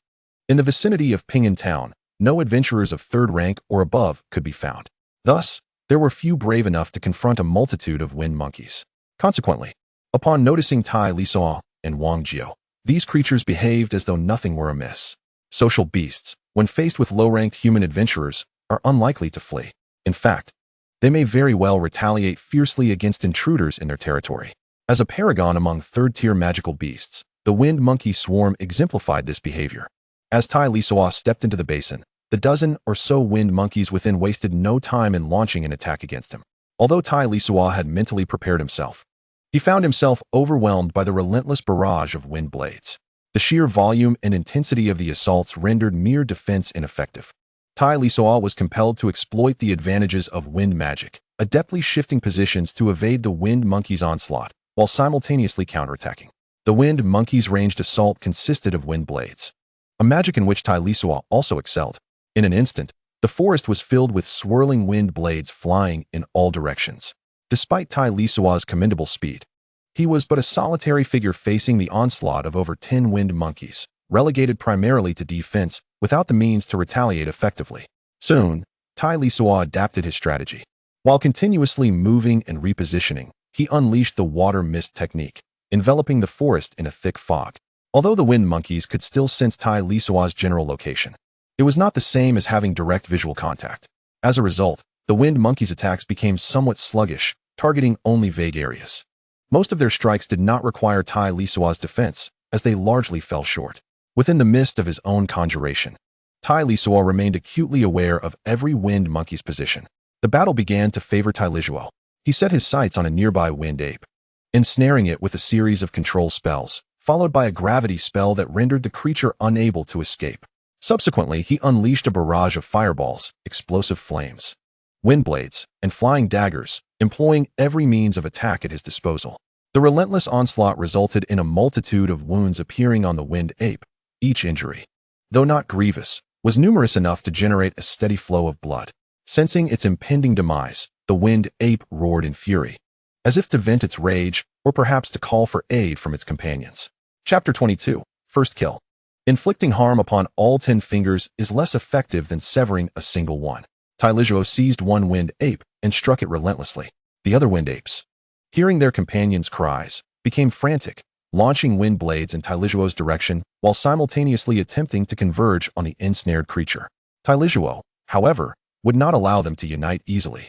In the vicinity of Ping'an Town, no adventurers of third rank or above could be found. Thus, there were few brave enough to confront a multitude of wind monkeys. Consequently, upon noticing Lisuo and Wang Jiao, these creatures behaved as though nothing were amiss. Social beasts, when faced with low-ranked human adventurers, are unlikely to flee. In fact, they may very well retaliate fiercely against intruders in their territory. As a paragon among third-tier magical beasts, the wind monkey swarm exemplified this behavior. As Lisuo stepped into the basin, the dozen or so wind monkeys within wasted no time in launching an attack against him. Although Lisuo had mentally prepared himself, he found himself overwhelmed by the relentless barrage of wind blades. The sheer volume and intensity of the assaults rendered mere defense ineffective. Lisuo was compelled to exploit the advantages of wind magic, adeptly shifting positions to evade the wind monkey's onslaught, while simultaneously counterattacking. The wind monkey's ranged assault consisted of wind blades, a magic in which Lisuo also excelled. In an instant, the forest was filled with swirling wind blades flying in all directions. Despite Lisuo's commendable speed, he was but a solitary figure facing the onslaught of over 10 wind monkeys, relegated primarily to defense without the means to retaliate effectively. Soon, Lisuo adapted his strategy. While continuously moving and repositioning, he unleashed the water mist technique, enveloping the forest in a thick fog. Although the wind monkeys could still sense Lisuo's general location, it was not the same as having direct visual contact. As a result, the wind monkeys' attacks became somewhat sluggish, targeting only vague areas. Most of their strikes did not require Lisuo's defense, as they largely fell short. Within the mist of his own conjuration, Lisuo remained acutely aware of every wind monkey's position. The battle began to favor Lisuo. He set his sights on a nearby wind ape, ensnaring it with a series of control spells, followed by a gravity spell that rendered the creature unable to escape. Subsequently, he unleashed a barrage of fireballs, explosive flames, wind blades, and flying daggers, employing every means of attack at his disposal. The relentless onslaught resulted in a multitude of wounds appearing on the wind ape. Each injury, though not grievous, was numerous enough to generate a steady flow of blood. Sensing its impending demise, the wind ape roared in fury, as if to vent its rage or perhaps to call for aid from its companions. Chapter 22. First Kill. Inflicting harm upon all 10 fingers is less effective than severing a single one. Lisuo seized one wind ape and struck it relentlessly. The other wind apes, hearing their companions' cries, became frantic, launching wind blades in Lisuo's direction while simultaneously attempting to converge on the ensnared creature. Lisuo, however, would not allow them to unite easily.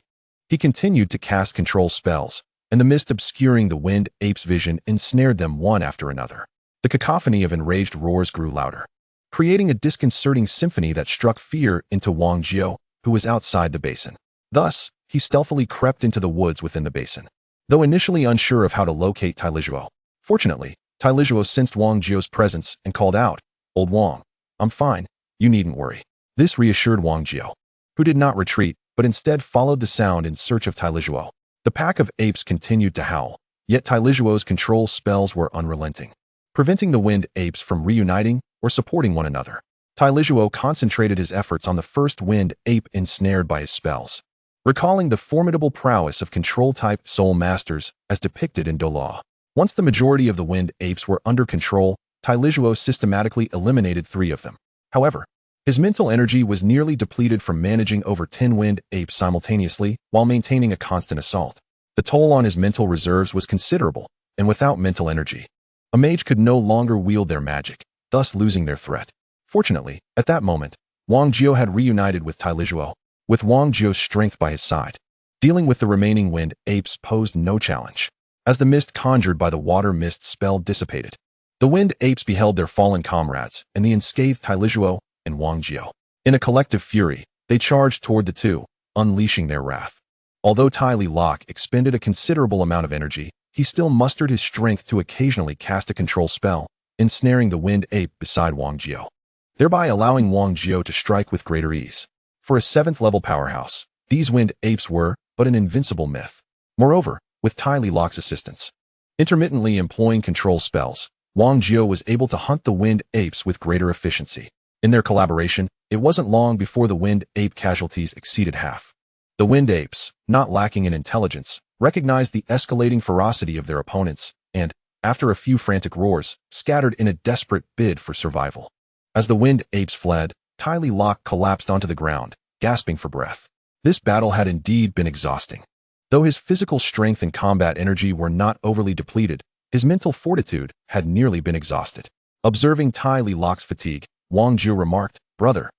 He continued to cast control spells, and the mist obscuring the wind ape's vision ensnared them one after another. The cacophony of enraged roars grew louder, creating a disconcerting symphony that struck fear into Wang Jiao, who was outside the basin. Thus, he stealthily crept into the woods within the basin, though initially unsure of how to locate Lisuo. Fortunately, Lisuo sensed Wang Jiao's presence and called out, "Old Wang, I'm fine, you needn't worry." This reassured Wang Jiao, who did not retreat, but instead followed the sound in search of Lisuo. The pack of apes continued to howl, yet Lisuo's control spells were unrelenting, preventing the wind apes from reuniting or supporting one another. Lisuo concentrated his efforts on the first wind ape ensnared by his spells, recalling the formidable prowess of control-type soul masters as depicted in Dolaw. Once the majority of the wind apes were under control, Lisuo systematically eliminated 3 of them. However, his mental energy was nearly depleted from managing over 10 wind apes simultaneously while maintaining a constant assault. The toll on his mental reserves was considerable, and without mental energy, a mage could no longer wield their magic, thus losing their threat. Fortunately, at that moment, Wang Jiao had reunited with Lisuo, with Wang Jiao's strength by his side. Dealing with the remaining wind apes posed no challenge. As the mist conjured by the water mist spell dissipated, the wind apes beheld their fallen comrades and the unscathed Lisuo and Wang Jiao. In a collective fury, they charged toward the two, unleashing their wrath. Although Lisuo expended a considerable amount of energy, he still mustered his strength to occasionally cast a control spell, ensnaring the wind ape beside Wang Jiao, thereby allowing Wang Jiao to strike with greater ease. For a 7th-level powerhouse, these wind apes were but an invincible myth. Moreover, with Lisuo's assistance, intermittently employing control spells, Wang Jiao was able to hunt the wind apes with greater efficiency. In their collaboration, it wasn't long before the wind ape casualties exceeded half. The wind apes, not lacking in intelligence, recognized the escalating ferocity of their opponents and, after a few frantic roars, scattered in a desperate bid for survival. As the wind apes fled, Lisuo collapsed onto the ground, gasping for breath. This battle had indeed been exhausting. Though his physical strength and combat energy were not overly depleted, his mental fortitude had nearly been exhausted. Observing Tai Locke's fatigue, Wang Jiu remarked, "Brother,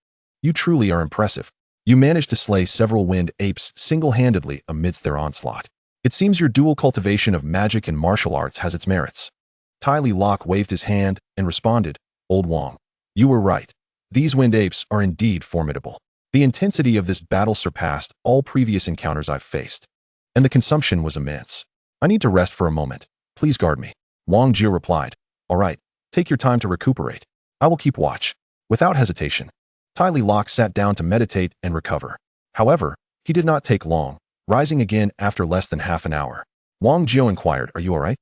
you truly are impressive. You managed to slay several wind apes single-handedly amidst their onslaught. It seems your dual cultivation of magic and martial arts has its merits." Tai Locke waved his hand and responded, "Old Wang, you were right. These wind apes are indeed formidable. The intensity of this battle surpassed all previous encounters I've faced, and the consumption was immense. I need to rest for a moment. Please guard me." Wang Jiu replied, "All right, take your time to recuperate. I will keep watch." Without hesitation, Tai Locke sat down to meditate and recover. However, he did not take long, rising again after less than half an hour. Wang Jiu inquired, "Are you all right?"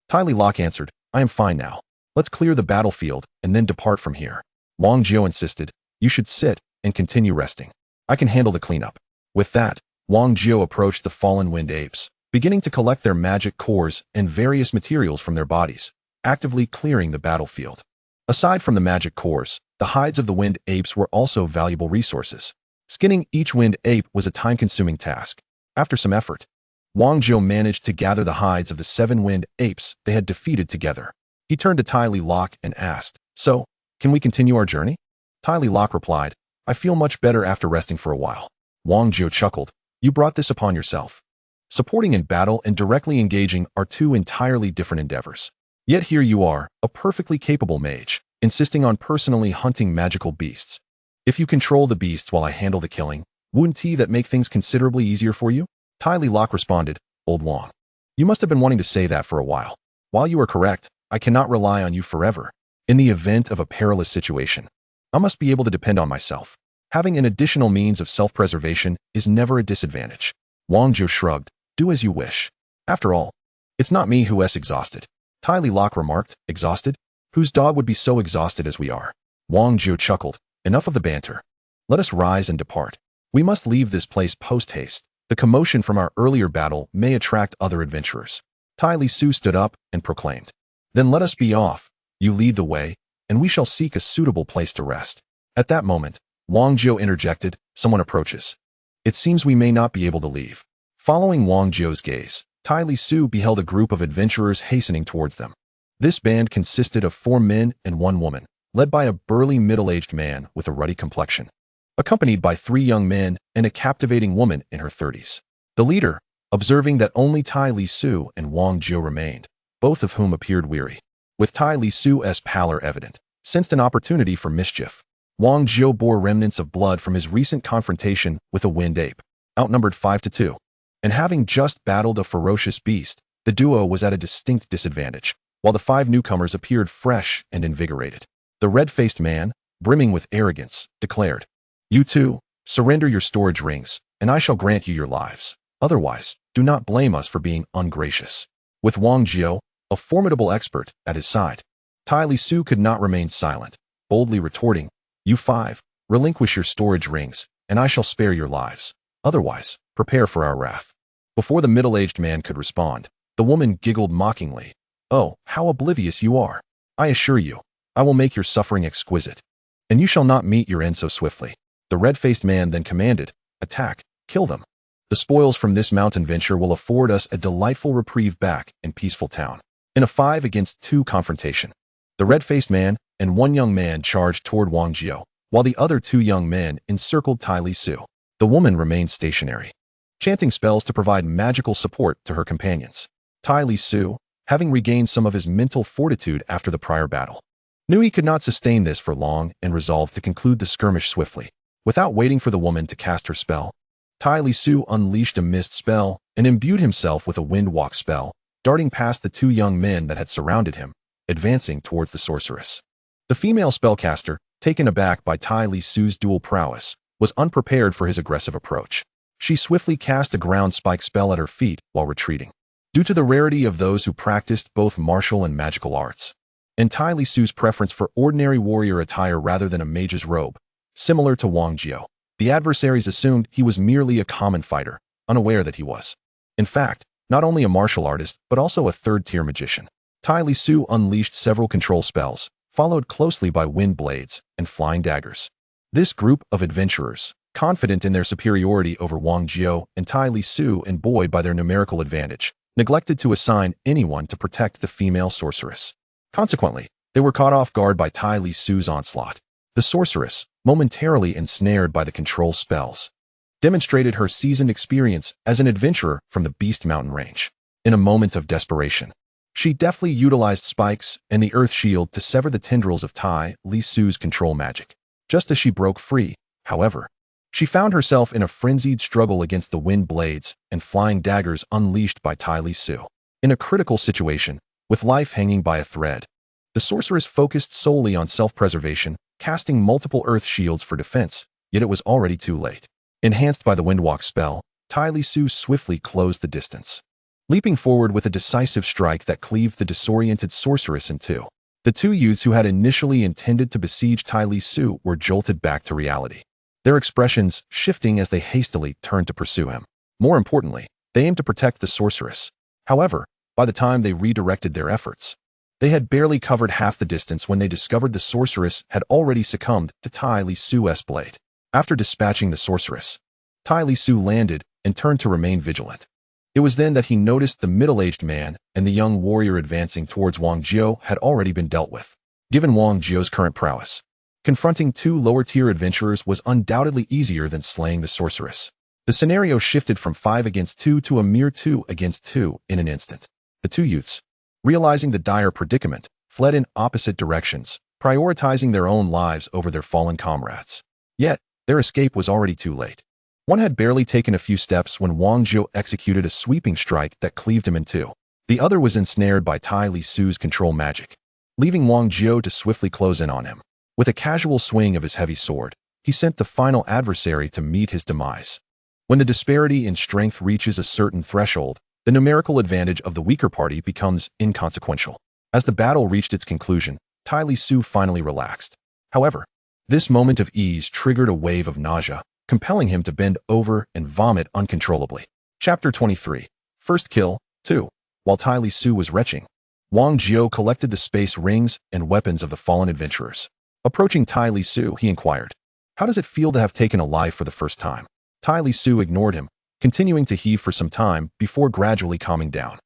Tai Locke answered, "I am fine now. Let's clear the battlefield and then depart from here." Wang Jiu insisted, "You should sit and continue resting. I can handle the cleanup." With that, Wang Jiu approached the fallen wind apes, beginning to collect their magic cores and various materials from their bodies, actively clearing the battlefield. Aside from the magic cores, the hides of the wind apes were also valuable resources. Skinning each wind ape was a time-consuming task. After some effort, Wang Jiu managed to gather the hides of the 7 wind apes they had defeated together. He turned to Tai Locke and asked, "So, can we continue our journey?" Tai Locke replied, "I feel much better after resting for a while." Wang Jiu chuckled, "You brought this upon yourself. Supporting in battle and directly engaging are two entirely different endeavors. Yet here you are, a perfectly capable mage, insisting on personally hunting magical beasts. If you control the beasts while I handle the killing, wouldn't that make things considerably easier for you?" Tai Locke responded, "Old Wang, you must have been wanting to say that for a while. While you are correct, I cannot rely on you forever. In the event of a perilous situation, I must be able to depend on myself. Having an additional means of self-preservation is never a disadvantage." Wang Jiu shrugged, "Do as you wish. After all, it's not me who is exhausted." Tai Locke remarked, "Exhausted? Whose dog would be so exhausted as we are?" Wang Jiu chuckled, "Enough of the banter. Let us rise and depart. We must leave this place post-haste. The commotion from our earlier battle may attract other adventurers." Tai Lisuo stood up and proclaimed, "Then let us be off. You lead the way, and we shall seek a suitable place to rest." At that moment, Wang Jiu interjected, "Someone approaches. It seems we may not be able to leave." Following Wang Jiu's gaze, Tai Lisuo beheld a group of adventurers hastening towards them. This band consisted of 4 men and 1 woman, led by a burly middle-aged man with a ruddy complexion, accompanied by 3 young men and a captivating woman in her 30s. The leader, observing that only Tai Lisuo and Wang Jiu remained, both of whom appeared weary, with Tai Lisuo's pallor evident, sensed an opportunity for mischief. Wang Jiu bore remnants of blood from his recent confrontation with a wind ape, outnumbered 5-2. And having just battled a ferocious beast, the duo was at a distinct disadvantage, while the 5 newcomers appeared fresh and invigorated. The red-faced man, brimming with arrogance, declared, "You two, surrender your storage rings, and I shall grant you your lives. Otherwise, do not blame us for being ungracious." With Wang Jiu, a formidable expert, at his side, Tai Lisuo could not remain silent, boldly retorting, "You 5, relinquish your storage rings, and I shall spare your lives. Otherwise, prepare for our wrath." Before the middle-aged man could respond, the woman giggled mockingly, "Oh, how oblivious you are. I assure you, I will make your suffering exquisite, and you shall not meet your end so swiftly." The red-faced man then commanded, "Attack, kill them. The spoils from this mountain venture will afford us a delightful reprieve back in peaceful town." In a 5-against-2 confrontation, the red-faced man and 1 young man charged toward Wang Jiu, while the other 2 young men encircled Tai Lisuo. The woman remained stationary, chanting spells to provide magical support to her companions. Tai Lisuo, having regained some of his mental fortitude after the prior battle, knew he could not sustain this for long and resolved to conclude the skirmish swiftly. Without waiting for the woman to cast her spell, Tai Lisuo unleashed a mist spell and imbued himself with a wind walk spell, darting past the 2 young men that had surrounded him, advancing towards the sorceress. The female spellcaster, taken aback by Tai Lisuo's dual prowess, was unprepared for his aggressive approach. She swiftly cast a ground spike spell at her feet while retreating. Due to the rarity of those who practiced both martial and magical arts, and Tai Lisuo's preference for ordinary warrior attire rather than a mage's robe, similar to Wang Jiu, the adversaries assumed he was merely a common fighter, unaware that he was, in fact, not only a martial artist but also a 3rd-tier magician. Tai Lisuo unleashed several control spells, followed closely by wind blades and flying daggers. This group of adventurers, confident in their superiority over Wang Jiao and Tai Lisuo and buoyed by their numerical advantage, neglected to assign anyone to protect the female sorceress. Consequently, they were caught off guard by Tai Lisuo's onslaught. The sorceress, momentarily ensnared by the control spells, demonstrated her seasoned experience as an adventurer from the Beast Mountain range. In a moment of desperation, she deftly utilized spikes and the earth shield to sever the tendrils of Tai Lisuo's control magic. Just as she broke free, however, she found herself in a frenzied struggle against the wind blades and flying daggers unleashed by Tai Lisuo. In a critical situation, with life hanging by a thread, the sorceress focused solely on self-preservation, casting multiple earth shields for defense, yet it was already too late. Enhanced by the Windwalk spell, Tai Lisuo swiftly closed the distance, leaping forward with a decisive strike that cleaved the disoriented sorceress in two. The two youths who had initially intended to besiege Tai Lisuo were jolted back to reality, their expressions shifting as they hastily turned to pursue him. More importantly, they aimed to protect the sorceress. However, by the time they redirected their efforts, they had barely covered half the distance when they discovered the sorceress had already succumbed to Tai Lisuo's blade. After dispatching the sorceress, Tai Lisuo landed and turned to remain vigilant. It was then that he noticed the middle-aged man and the young warrior advancing towards Wang Jiao had already been dealt with. Given Wang Jiao's current prowess, confronting two lower-tier adventurers was undoubtedly easier than slaying the sorceress. The scenario shifted from 5 against 2 to a mere 2 against 2 in an instant. The two youths, realizing the dire predicament, fled in opposite directions, prioritizing their own lives over their fallen comrades. Yet, their escape was already too late. One had barely taken a few steps when Wang Jiao executed a sweeping strike that cleaved him in two. The other was ensnared by Tai Lisuo's control magic, leaving Wang Jiao to swiftly close in on him. With a casual swing of his heavy sword, he sent the final adversary to meet his demise. When the disparity in strength reaches a certain threshold, the numerical advantage of the weaker party becomes inconsequential. As the battle reached its conclusion, Tai Lisuo finally relaxed. However, this moment of ease triggered a wave of nausea, compelling him to bend over and vomit uncontrollably. Chapter 23. First Kill, 2. While Tai Lisuo was retching, Wang Jiao collected the space rings and weapons of the fallen adventurers. Approaching Tai Lisuo, he inquired, "How does it feel to have taken a life for the first time?" Tai Lisuo ignored him, continuing to heave for some time before gradually calming down.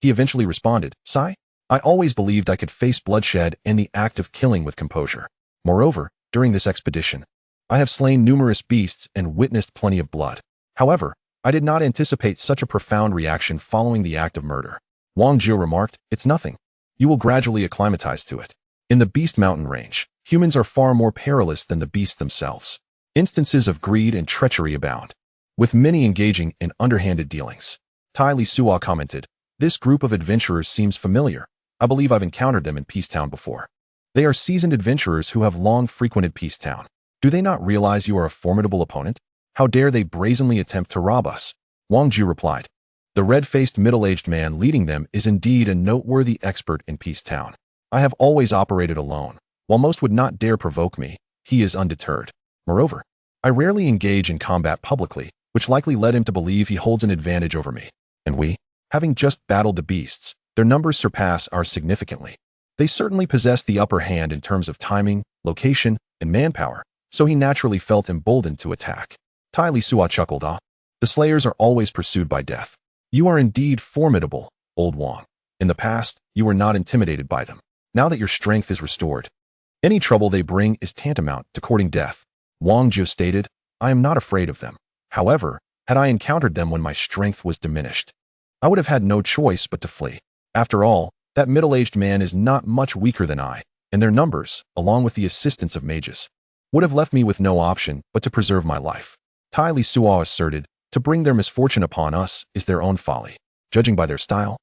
He eventually responded, "Sai, I always believed I could face bloodshed and the act of killing with composure. Moreover, during this expedition, I have slain numerous beasts and witnessed plenty of blood. However, I did not anticipate such a profound reaction following the act of murder." Wang Jiao remarked, "It's nothing. You will gradually acclimatize to it. In the Beast Mountain range, humans are far more perilous than the beasts themselves. Instances of greed and treachery abound, with many engaging in underhanded dealings." Tai Lisuo commented, "This group of adventurers seems familiar. I believe I've encountered them in Peacetown before. They are seasoned adventurers who have long frequented Peacetown. Do they not realize you are a formidable opponent? How dare they brazenly attempt to rob us?" Wang Jiao replied. The red-faced middle-aged man leading them is indeed a noteworthy expert in Peacetown. I have always operated alone. While most would not dare provoke me, he is undeterred. Moreover, I rarely engage in combat publicly, which likely led him to believe he holds an advantage over me. And we, having just battled the beasts, their numbers surpass ours significantly. They certainly possess the upper hand in terms of timing, location, and manpower, so he naturally felt emboldened to attack. Tai Lisuo chuckled, "Ah, the slayers are always pursued by death. You are indeed formidable, old Wang. In the past, you were not intimidated by them. Now that your strength is restored, any trouble they bring is tantamount to courting death." Wang Jiao stated, "I am not afraid of them. However, had I encountered them when my strength was diminished, I would have had no choice but to flee. After all, that middle-aged man is not much weaker than I, and their numbers, along with the assistance of mages, would have left me with no option but to preserve my life." Tai Lisuo asserted, "To bring their misfortune upon us is their own folly. Judging by their style,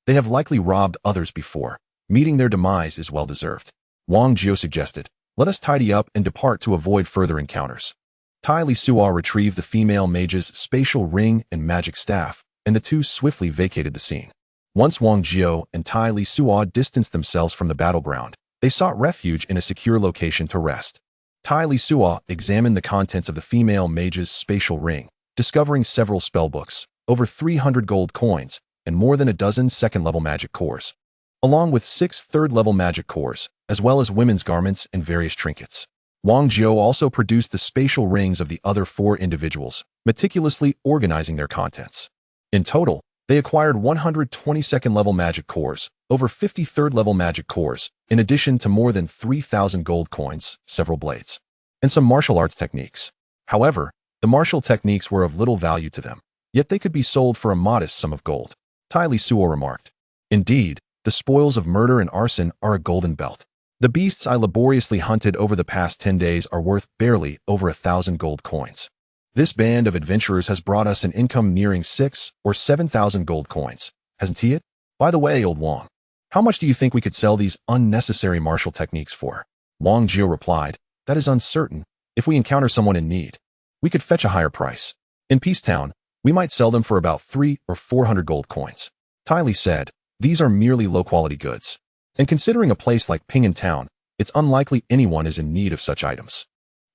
they have likely robbed others before. Meeting their demise is well-deserved." Wang Jiao suggested, "Let us tidy up and depart to avoid further encounters." Tai Lisuo retrieved the female mage's spatial ring and magic staff, and the two swiftly vacated the scene. Once Wang Jiao and Tai Lisuo distanced themselves from the battleground, they sought refuge in a secure location to rest. Tai Lisuo examined the contents of the female mage's spatial ring, discovering several spellbooks, over 300 gold coins, and more than a dozen second-level magic cores, along with 6 third-level magic cores, as well as women's garments and various trinkets. Wang Jiao also produced the spatial rings of the other 4 individuals, meticulously organizing their contents. In total, they acquired 122nd level magic cores, over 53rd level magic cores, in addition to more than 3,000 gold coins, several blades, and some martial arts techniques. However, the martial techniques were of little value to them, yet they could be sold for a modest sum of gold. Tai Lisuo remarked. Indeed, the spoils of murder and arson are a golden belt. The beasts I laboriously hunted over the past 10 days are worth barely over 1,000 gold coins. This band of adventurers has brought us an income nearing 6 or 7,000 gold coins, hasn't he it? By the way, old Wang, how much do you think we could sell these unnecessary martial techniques for? Wang Jiao replied, that is uncertain. If we encounter someone in need, we could fetch a higher price. In Peacetown, we might sell them for about 3 or 400 gold coins. Tai Li said, these are merely low-quality goods. And considering a place like Ping'an Town, it's unlikely anyone is in need of such items.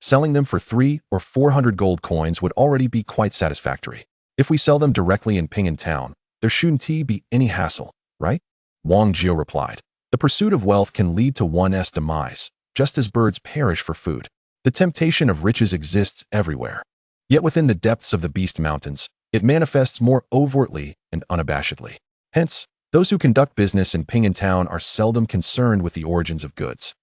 Selling them for 3 or 400 gold coins would already be quite satisfactory. If we sell them directly in Ping'an Town, there shouldn't be any hassle, right? Wang Jiao replied. The pursuit of wealth can lead to one's demise, just as birds perish for food. The temptation of riches exists everywhere. Yet within the depths of the Beast Mountains, it manifests more overtly and unabashedly. Hence, those who conduct business in Ping'an Town are seldom concerned with the origins of goods.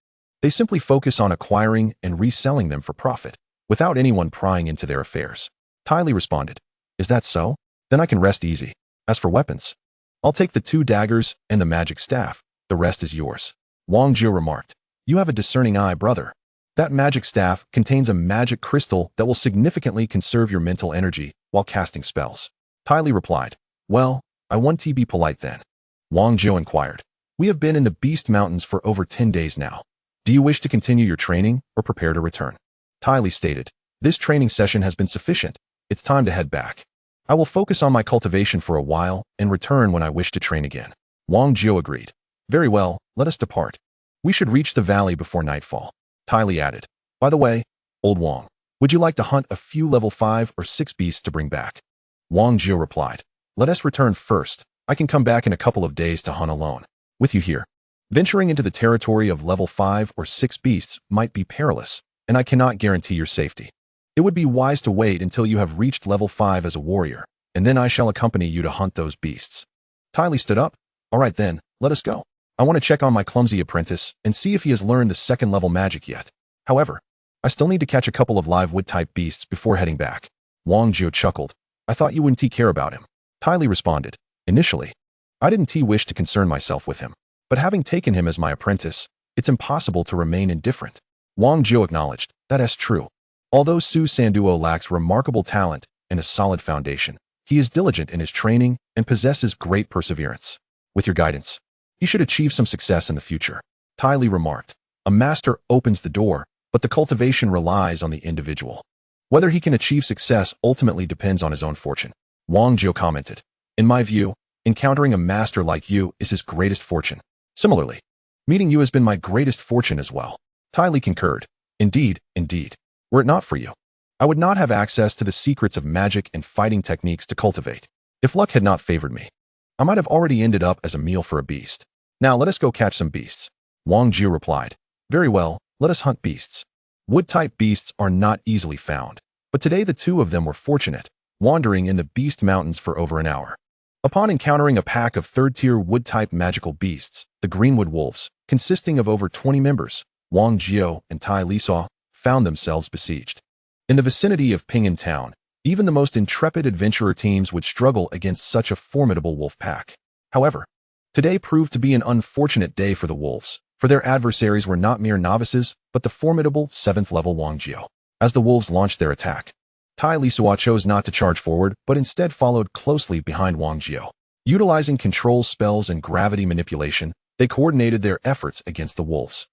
They simply focus on acquiring and reselling them for profit, without anyone prying into their affairs. Tai Li responded, is that so? Then I can rest easy. As for weapons, I'll take the 2 daggers and the magic staff. The rest is yours. Wang Jiao remarked, you have a discerning eye, brother. That magic staff contains a magic crystal that will significantly conserve your mental energy while casting spells. Tai Li replied, well, I want to be polite then. Wang Jiao inquired, we have been in the Beast Mountains for over 10 days now. Do you wish to continue your training or prepare to return? Tai Li stated, this training session has been sufficient. It's time to head back. I will focus on my cultivation for a while and return when I wish to train again. Wang Jiao agreed. Very well, let us depart. We should reach the valley before nightfall. Tai Li added, by the way, old Wang, would you like to hunt a few level 5 or 6 beasts to bring back? Wang Jiao replied, let us return first. I can come back in a couple of days to hunt alone. With you here. Venturing into the territory of level 5 or 6 beasts might be perilous, and I cannot guarantee your safety. It would be wise to wait until you have reached level 5 as a warrior, and then I shall accompany you to hunt those beasts. Tai Li stood up. All right then, let us go. I want to check on my clumsy apprentice and see if he has learned the 2nd level magic yet. However, I still need to catch a couple of live wood-type beasts before heading back. Wang Jiao chuckled. I thought you wouldn't care about him. Tai Li responded. Initially, I didn't wish to concern myself with him, but having taken him as my apprentice, it's impossible to remain indifferent. Wang Jiao acknowledged, that is true. Although Su Sanduo lacks remarkable talent and a solid foundation, he is diligent in his training and possesses great perseverance. With your guidance, he should achieve some success in the future. Tai Li remarked, a master opens the door, but the cultivation relies on the individual. Whether he can achieve success ultimately depends on his own fortune. Wang Jiao commented, in my view, encountering a master like you is his greatest fortune. Similarly, meeting you has been my greatest fortune as well. Tai Li concurred. Indeed, were it not for you, I would not have access to the secrets of magic and fighting techniques to cultivate. If luck had not favored me, I might have already ended up as a meal for a beast. Now let us go catch some beasts. Wang Jiao replied. Very well, let us hunt beasts. Wood-type beasts are not easily found, but today the 2 of them were fortunate, wandering in the Beast Mountains for over an hour. Upon encountering a pack of 3rd-tier wood-type magical beasts, the Greenwood Wolves, consisting of over 20 members, Wang Jiao and Tai Lisuo, found themselves besieged. In the vicinity of Ping'an Town, even the most intrepid adventurer teams would struggle against such a formidable wolf pack. However, today proved to be an unfortunate day for the wolves, for their adversaries were not mere novices, but the formidable 7th-level Wang Jiao. As the wolves launched their attack, Tai Lisuo chose not to charge forward, but instead followed closely behind Wang Jiao. Utilizing control spells and gravity manipulation, they coordinated their efforts against the wolves.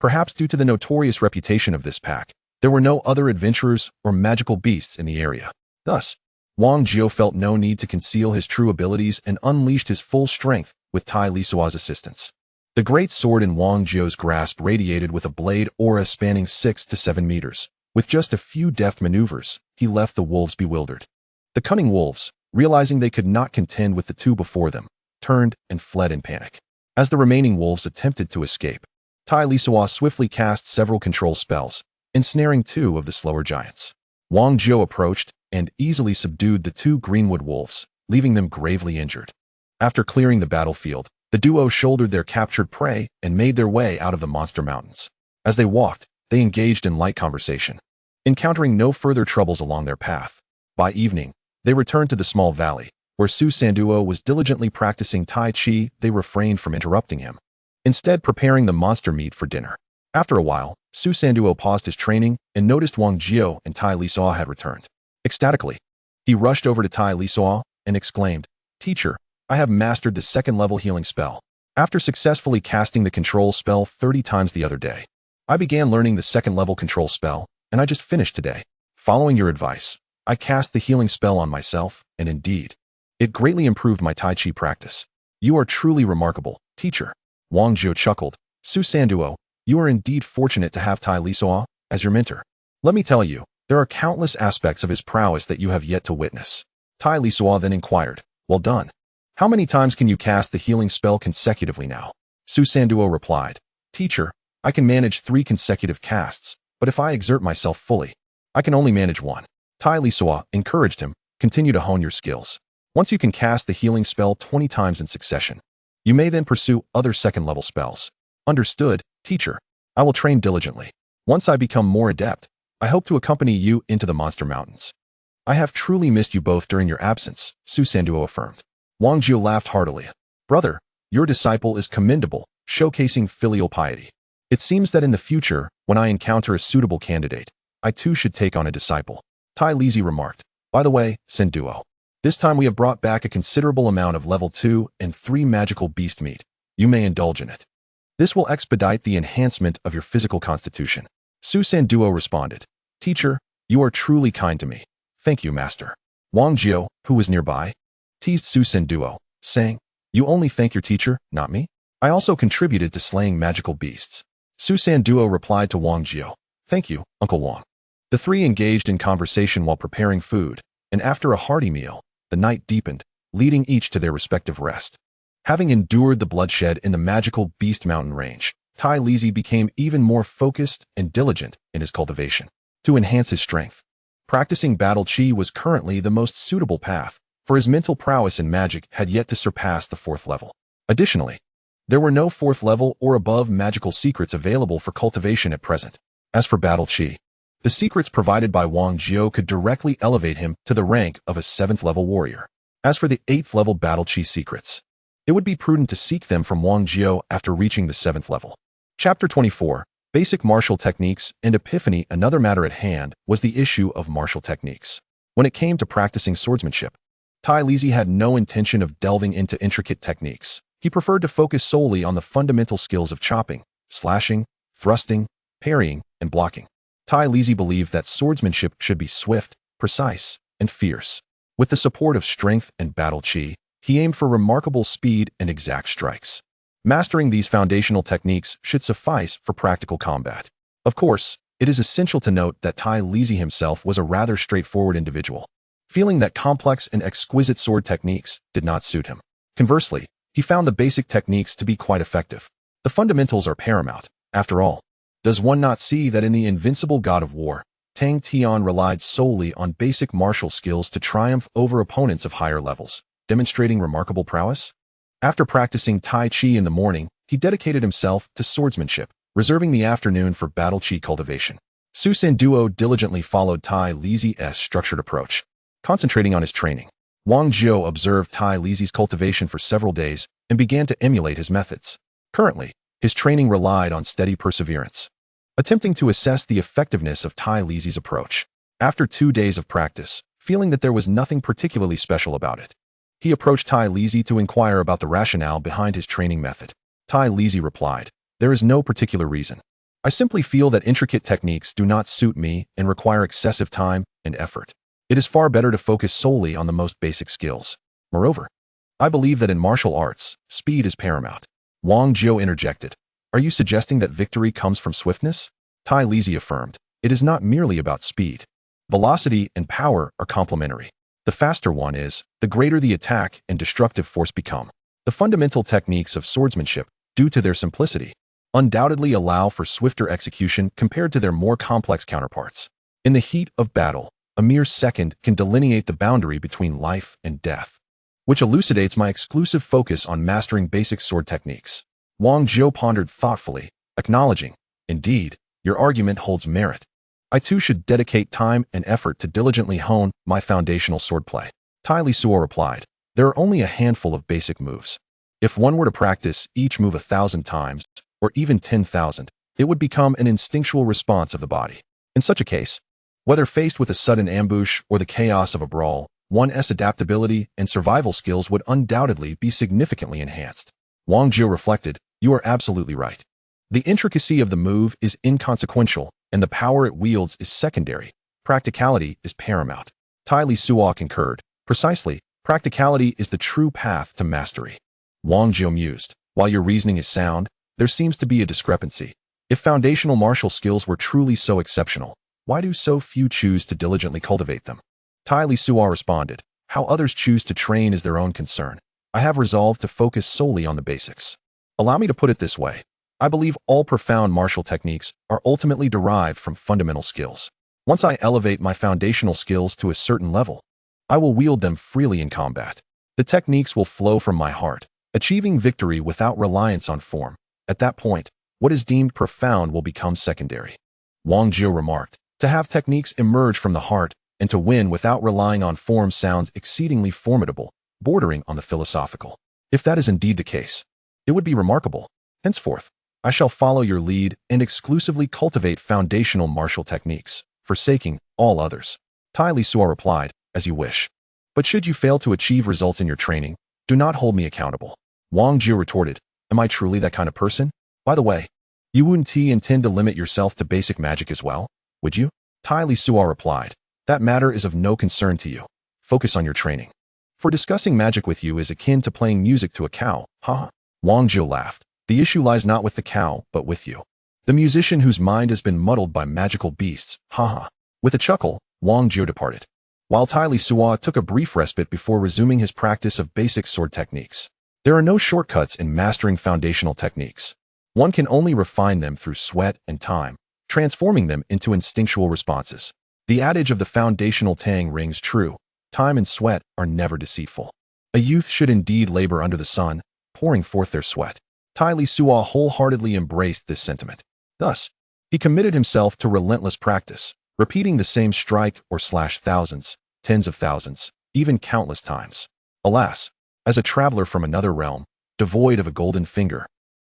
Perhaps due to the notorious reputation of this pack, there were no other adventurers or magical beasts in the area. Thus, Wang Jiao felt no need to conceal his true abilities and unleashed his full strength with Tai Lisuo's assistance. The great sword in Wang Jiao's grasp radiated with a blade aura spanning 6 to 7 meters. With just a few deft maneuvers, he left the wolves bewildered. The cunning wolves, realizing they could not contend with the 2 before them, turned and fled in panic. As the remaining wolves attempted to escape, Tai Lisuo swiftly cast several control spells, ensnaring two of the slower giants. Wang Jiu approached and easily subdued the two greenwood wolves, leaving them gravely injured. After clearing the battlefield, the duo shouldered their captured prey and made their way out of the monster mountains. As they walked, they engaged in light conversation, encountering no further troubles along their path. By evening, they returned to the small valley, where Su Sanduo was diligently practicing Tai Chi. They refrained from interrupting him, instead preparing the monster meat for dinner. After a while, Su Sanduo paused his training and noticed Wang Jiu and Tai Lisuo had returned. Ecstatically, he rushed over to Tai Lisuo and exclaimed, "Teacher, I have mastered the second-level healing spell. After successfully casting the control spell 30 times the other day, I began learning the second-level control spell, and I just finished today. Following your advice, I cast the healing spell on myself, and indeed, it greatly improved my Tai Chi practice. You are truly remarkable, teacher." Wang Jiu chuckled. "Su Sanduo, you are indeed fortunate to have Tai Lisuo as your mentor. Let me tell you, there are countless aspects of his prowess that you have yet to witness." Tai Lisuo then inquired, "Well done. How many times can you cast the healing spell consecutively now?" Su Sanduo replied, "Teacher, I can manage 3 consecutive casts, but if I exert myself fully, I can only manage 1. Tai Lisuo encouraged him, "Continue to hone your skills. Once you can cast the healing spell 20 times in succession, you may then pursue other second-level spells." "Understood, teacher. I will train diligently. Once I become more adept, I hope to accompany you into the monster mountains." "I have truly missed you both during your absence," Su Sanduo affirmed. Wang Jiu laughed heartily. "Brother, your disciple is commendable, showcasing filial piety. It seems that in the future, when I encounter a suitable candidate, I too should take on a disciple." Tai Lizhi remarked, "By the way, Senduo, this time we have brought back a considerable amount of level 2 and 3 magical beast meat. You may indulge in it. This will expedite the enhancement of your physical constitution." Su Sanduo responded, "Teacher, you are truly kind to me. Thank you, master." Wang Jiu, who was nearby, teased Su Sanduo, saying, "You only thank your teacher, not me? I also contributed to slaying magical beasts." Su Sanduo replied to Wang Jiu, "Thank you, Uncle Wang." The three engaged in conversation while preparing food, and after a hearty meal, the night deepened, leading each to their respective rest. Having endured the bloodshed in the magical Beast Mountain range, Tai Lizhi became even more focused and diligent in his cultivation. To enhance his strength, practicing battle chi was currently the most suitable path, for his mental prowess in magic had yet to surpass the 4th level. Additionally, there were no 4th level or above magical secrets available for cultivation at present. As for battle chi, the secrets provided by Wang Jiu could directly elevate him to the rank of a 7th level warrior. As for the 8th level battle chi secrets, it would be prudent to seek them from Wang Jiu after reaching the 7th level. Chapter 24, Basic Martial Techniques and Epiphany. Another matter at hand was the issue of martial techniques. When it came to practicing swordsmanship, Tai Lizhi had no intention of delving into intricate techniques. He preferred to focus solely on the fundamental skills of chopping, slashing, thrusting, parrying, and blocking. Tai Lizhi believed that swordsmanship should be swift, precise, and fierce. With the support of strength and battle chi, he aimed for remarkable speed and exact strikes. Mastering these foundational techniques should suffice for practical combat. Of course, it is essential to note that Tai Lizhi himself was a rather straightforward individual, feeling that complex and exquisite sword techniques did not suit him. Conversely, he found the basic techniques to be quite effective. The fundamentals are paramount. After all, does one not see that in the invincible god of war, Tang Tian relied solely on basic martial skills to triumph over opponents of higher levels, demonstrating remarkable prowess? After practicing Tai Chi in the morning, he dedicated himself to swordsmanship, reserving the afternoon for battle chi cultivation. Su Sanduo diligently followed Tai Lizhi's structured approach, concentrating on his training. Wang Jiu observed Tai Lizhi's cultivation for several days and began to emulate his methods. Currently, his training relied on steady perseverance, attempting to assess the effectiveness of Tai Lizhi's approach. After 2 days of practice, feeling that there was nothing particularly special about it, he approached Tai Lizhi to inquire about the rationale behind his training method. Tai Lizhi replied, "There is no particular reason. I simply feel that intricate techniques do not suit me and require excessive time and effort. It is far better to focus solely on the most basic skills. Moreover, I believe that in martial arts, speed is paramount." Wang Jiu interjected, "Are you suggesting that victory comes from swiftness?" Tai Lizhi affirmed, "It is not merely about speed. Velocity and power are complementary. The faster one is, the greater the attack and destructive force become. The fundamental techniques of swordsmanship, due to their simplicity, undoubtedly allow for swifter execution compared to their more complex counterparts. In the heat of battle, a mere second can delineate the boundary between life and death, which elucidates my exclusive focus on mastering basic sword techniques. Wang Jiu pondered thoughtfully, acknowledging, indeed, your argument holds merit. I too should dedicate time and effort to diligently hone my foundational swordplay. Tai Lisuo replied, there are only a handful of basic moves. If one were to practice each move 1,000 times, or even 10,000, it would become an instinctual response of the body. In such a case, whether faced with a sudden ambush or the chaos of a brawl, one's adaptability and survival skills would undoubtedly be significantly enhanced. Wang Jiu reflected, you are absolutely right. The intricacy of the move is inconsequential, and the power it wields is secondary. Practicality is paramount. Tai Lisuo concurred. Precisely, practicality is the true path to mastery. Wang Jiu mused, while your reasoning is sound, there seems to be a discrepancy. If foundational martial skills were truly so exceptional, why do so few choose to diligently cultivate them? Tai Lisuo responded, how others choose to train is their own concern. I have resolved to focus solely on the basics. Allow me to put it this way. I believe all profound martial techniques are ultimately derived from fundamental skills. Once I elevate my foundational skills to a certain level, I will wield them freely in combat. The techniques will flow from my heart, achieving victory without reliance on form. At that point, what is deemed profound will become secondary. Wang Jiu remarked, to have techniques emerge from the heart and to win without relying on form sounds exceedingly formidable, bordering on the philosophical. If that is indeed the case, it would be remarkable. Henceforth, I shall follow your lead and exclusively cultivate foundational martial techniques, forsaking all others. Tai Lisuo replied, as you wish. But should you fail to achieve results in your training, do not hold me accountable. Wang Jiu retorted, am I truly that kind of person? By the way, you wouldn't intend to limit yourself to basic magic as well, would you? Tai Lisuo replied, that matter is of no concern to you. Focus on your training. For discussing magic with you is akin to playing music to a cow, haha. Wang Jiu laughed. The issue lies not with the cow, but with you. The musician whose mind has been muddled by magical beasts, haha. With a chuckle, Wang Jiu departed, while Tai Lisuo took a brief respite before resuming his practice of basic sword techniques. There are no shortcuts in mastering foundational techniques. One can only refine them through sweat and time, transforming them into instinctual responses. The adage of the foundational tang rings true. Time and sweat are never deceitful. A youth should indeed labor under the sun, pouring forth their sweat. Tai Lisuo wholeheartedly embraced this sentiment. Thus, he committed himself to relentless practice, repeating the same strike or slash thousands, tens of thousands, even countless times. Alas, as a traveler from another realm, devoid of a golden finger,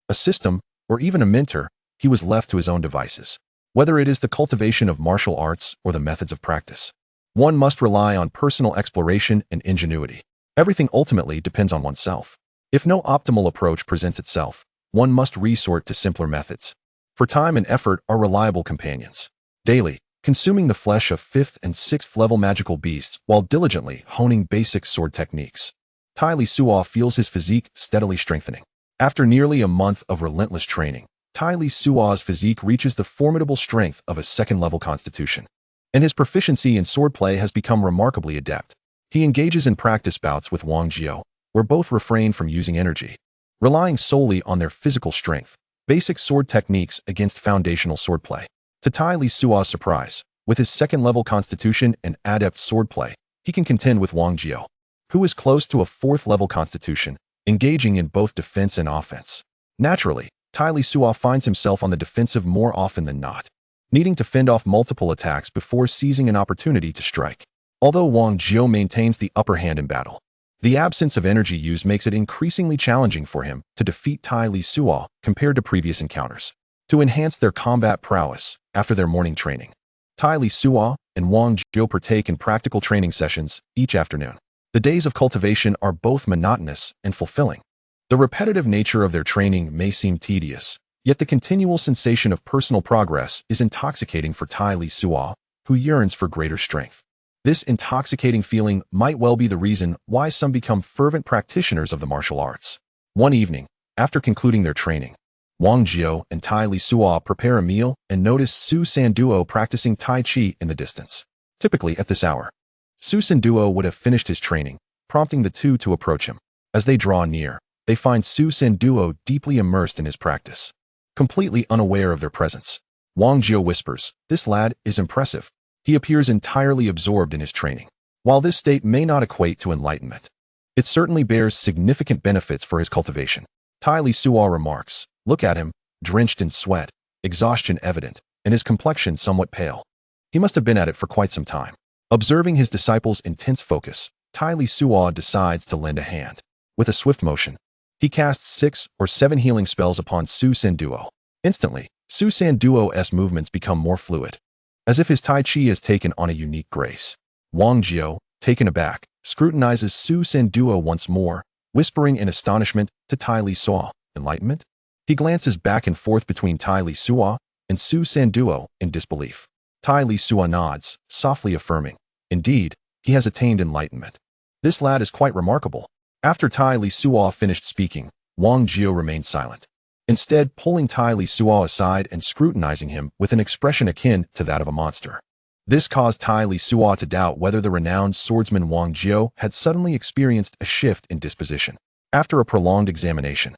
a system, or even a mentor, he was left to his own devices. Whether it is the cultivation of martial arts or the methods of practice, one must rely on personal exploration and ingenuity. Everything ultimately depends on oneself. If no optimal approach presents itself, one must resort to simpler methods. For time and effort are reliable companions. Daily, consuming the flesh of 5th and 6th level magical beasts while diligently honing basic sword techniques, Tai Lisuo feels his physique steadily strengthening. After nearly a month of relentless training, Tai Lisuo's physique reaches the formidable strength of a 2nd level constitution, and his proficiency in swordplay has become remarkably adept. He engages in practice bouts with Wang Jiu, where both refrain from using energy, relying solely on their physical strength, basic sword techniques against foundational swordplay. To Tai Lisuo's surprise, with his 2nd level constitution and adept swordplay, he can contend with Wang Jiu, who is close to a 4th level constitution, engaging in both defense and offense. Naturally, Tai Lisuo finds himself on the defensive more often than not, needing to fend off multiple attacks before seizing an opportunity to strike. Although Wang Jiu maintains the upper hand in battle, the absence of energy use makes it increasingly challenging for him to defeat Tai Lisuo compared to previous encounters. To enhance their combat prowess after their morning training, Tai Lisuo and Wang Jiu partake in practical training sessions each afternoon. The days of cultivation are both monotonous and fulfilling. The repetitive nature of their training may seem tedious, yet the continual sensation of personal progress is intoxicating for Tai Lisuo, who yearns for greater strength. This intoxicating feeling might well be the reason why some become fervent practitioners of the martial arts. One evening, after concluding their training, Wang Jiu and Tai Lisuo prepare a meal and notice Su Sanduo practicing Tai Chi in the distance. Typically at this hour, Su Sanduo would have finished his training, prompting the two to approach him. As they draw near, they find Su Sanduo deeply immersed in his practice. completely unaware of their presence. Wang Jiao whispers, "This lad is impressive. He appears entirely absorbed in his training. While this state may not equate to enlightenment, it certainly bears significant benefits for his cultivation." Tai Lisuo remarks, "Look at him, drenched in sweat, exhaustion evident, and his complexion somewhat pale. He must have been at it for quite some time." Observing his disciple's intense focus, Tai Lisuo decides to lend a hand. With a swift motion, he casts 6 or 7 healing spells upon Su San Duo. Instantly, Su San Duo's movements become more fluid, as if his Tai Chi has taken on a unique grace. Wang Jiao, taken aback, scrutinizes Su San Duo once more, whispering in astonishment to Tai Lisuo, "Enlightenment?" He glances back and forth between Tai Lisuo and Su San Duo in disbelief. Tai Lisuo nods, softly affirming, "Indeed, he has attained enlightenment. This lad is quite remarkable." After Tai Lisuo finished speaking, Wang Jiao remained silent, instead pulling Tai Lisuo aside and scrutinizing him with an expression akin to that of a monster. This caused Tai Lisuo to doubt whether the renowned swordsman Wang Jiao had suddenly experienced a shift in disposition. After a prolonged examination,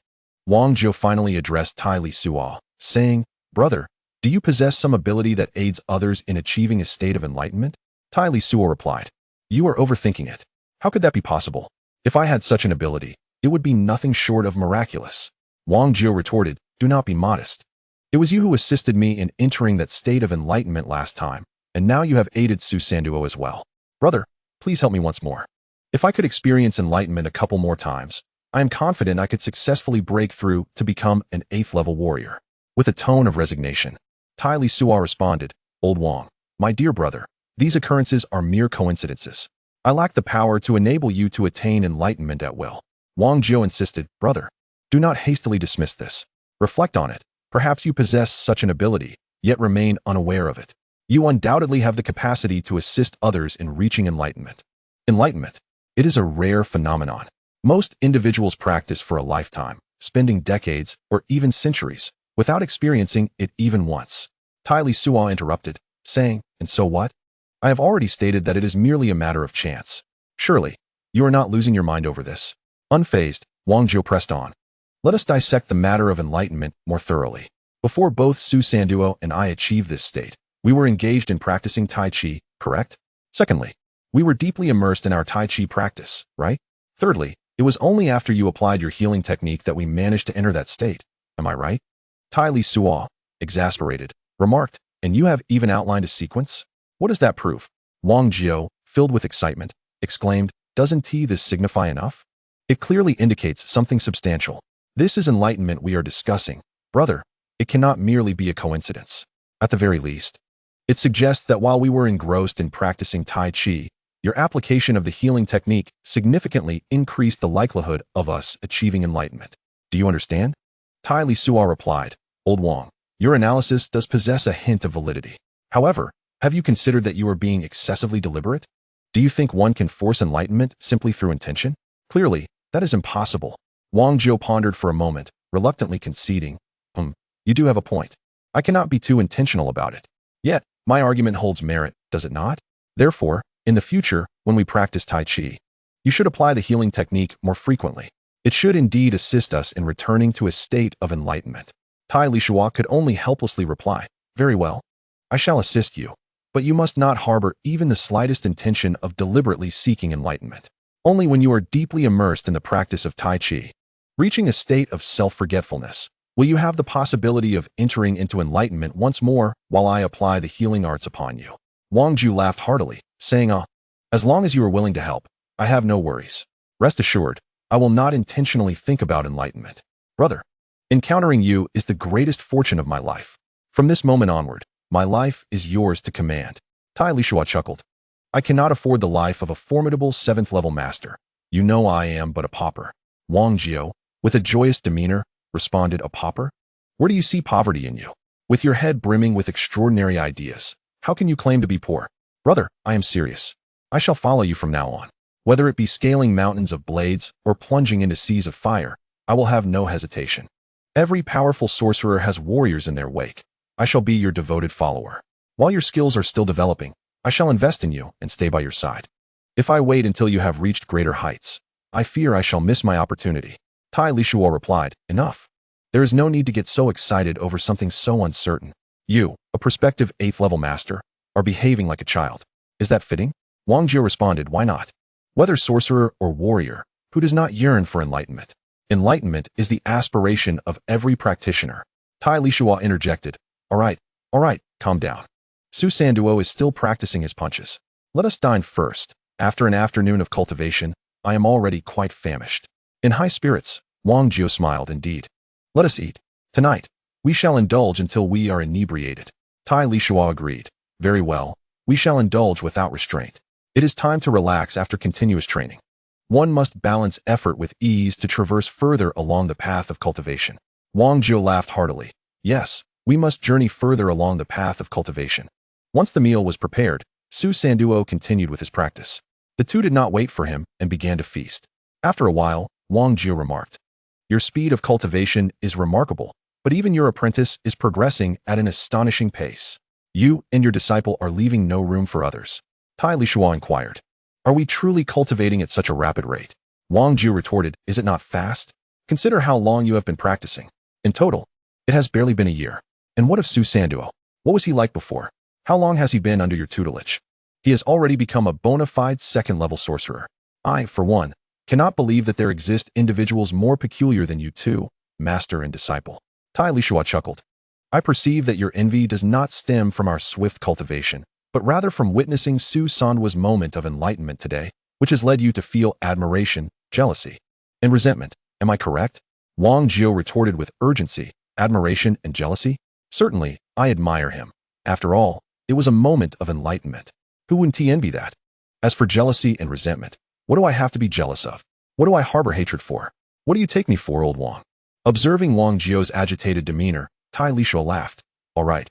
Wang Jiao finally addressed Tai Lisuo, saying, "Brother, do you possess some ability that aids others in achieving a state of enlightenment?" Tai Lisuo replied, "You are overthinking it. How could that be possible? If I had such an ability, it would be nothing short of miraculous." Wang Jiao retorted, "Do not be modest. It was you who assisted me in entering that state of enlightenment last time, and now you have aided Su San Duo as well. Brother, please help me once more. If I could experience enlightenment a couple more times, I am confident I could successfully break through to become an 8th level warrior." With a tone of resignation, Tai Lisuo responded, "Old Wang, my dear brother, these occurrences are mere coincidences. I lack the power to enable you to attain enlightenment at will." Wang Jiao insisted, "Brother, do not hastily dismiss this. Reflect on it. Perhaps you possess such an ability, yet remain unaware of it. You undoubtedly have the capacity to assist others in reaching enlightenment. Enlightenment, it is a rare phenomenon. Most individuals practice for a lifetime, spending decades or even centuries without experiencing it even once." Tai Lisuo interrupted, saying, "And so what? I have already stated that it is merely a matter of chance. Surely, you are not losing your mind over this." Unfazed, Wang Jiao pressed on, "Let us dissect the matter of enlightenment more thoroughly. Before both Su San Duo and I achieved this state, we were engaged in practicing Tai Chi, correct? Secondly, we were deeply immersed in our Tai Chi practice, right? Thirdly, it was only after you applied your healing technique that we managed to enter that state. Am I right?" Tai Lisuo, exasperated, remarked, "And you have even outlined a sequence? What does that prove?" Wang Jiao, filled with excitement, exclaimed, "Doesn't this signify enough? It clearly indicates something substantial. This is enlightenment we are discussing. Brother, it cannot merely be a coincidence. At the very least, it suggests that while we were engrossed in practicing Tai Chi, your application of the healing technique significantly increased the likelihood of us achieving enlightenment. Do you understand?" Tai Lisuo replied, "Old Wang, your analysis does possess a hint of validity. However, have you considered that you are being excessively deliberate? Do you think one can force enlightenment simply through intention? Clearly, that is impossible." Wang Jiao pondered for a moment, reluctantly conceding, You do have a point. I cannot be too intentional about it. Yet, my argument holds merit, does it not? Therefore, in the future, when we practice Tai Chi, you should apply the healing technique more frequently. It should indeed assist us in returning to a state of enlightenment." Tai Lisuo could only helplessly reply, "Very well. I shall assist you. But you must not harbor even the slightest intention of deliberately seeking enlightenment. Only when you are deeply immersed in the practice of Tai Chi, reaching a state of self-forgetfulness, will you have the possibility of entering into enlightenment once more while I apply the healing arts upon you." Wang Jiao laughed heartily, saying, As long as you are willing to help, I have no worries. Rest assured, I will not intentionally think about enlightenment. Brother, encountering you is the greatest fortune of my life. From this moment onward, my life is yours to command." Tai Lisuo chuckled. "I cannot afford the life of a formidable 7th level master. You know I am but a pauper." Wang Jiao, with a joyous demeanor, responded, "A pauper? Where do you see poverty in you? With your head brimming with extraordinary ideas, how can you claim to be poor?" "Brother, I am serious. I shall follow you from now on. Whether it be scaling mountains of blades or plunging into seas of fire, I will have no hesitation. Every powerful sorcerer has warriors in their wake. I shall be your devoted follower. While your skills are still developing, I shall invest in you and stay by your side. If I wait until you have reached greater heights, I fear I shall miss my opportunity." Tai Lisuo replied, "Enough. There is no need to get so excited over something so uncertain. You, a prospective 8th level master, are behaving like a child. Is that fitting? Wang Jio responded, why not? Whether sorcerer or warrior, who does not yearn for enlightenment? Enlightenment is the aspiration of every practitioner. Tai Lisuo interjected, all right, calm down. Su Sanduo is still practicing his punches. Let us dine first. After an afternoon of cultivation, I am already quite famished. In high spirits, Wang Jio smiled indeed. Let us eat. Tonight, we shall indulge until we are inebriated. Tai Lisuo agreed. Very well, we shall indulge without restraint. It is time to relax after continuous training. One must balance effort with ease to traverse further along the path of cultivation. Wang Jio laughed heartily. Yes, we must journey further along the path of cultivation. Once the meal was prepared, Su Sanduo continued with his practice. The two did not wait for him and began to feast. After a while, Wang Jio remarked, your speed of cultivation is remarkable, but even your apprentice is progressing at an astonishing pace. You and your disciple are leaving no room for others. Tai Lisuo inquired, are we truly cultivating at such a rapid rate? Wang Jio retorted, is it not fast? Consider how long you have been practicing. In total, it has barely been a year. And what of Su Sanduo? What was he like before? How long has he been under your tutelage? He has already become a bona fide second-level sorcerer. I, for one, cannot believe that there exist individuals more peculiar than you two, master and disciple. Tai Lisuo chuckled. I perceive that your envy does not stem from our swift cultivation, but rather from witnessing Su Sanduo's moment of enlightenment today, which has led you to feel admiration, jealousy, and resentment. Am I correct? Wang Jio retorted with urgency. Admiration and jealousy? Certainly, I admire him. After all, it was a moment of enlightenment. Who wouldn't envy that? As for jealousy and resentment, what do I have to be jealous of? What do I harbor hatred for? What do you take me for, old Wang? Observing Wang Jio's agitated demeanor, Tai Lisuo laughed. All right,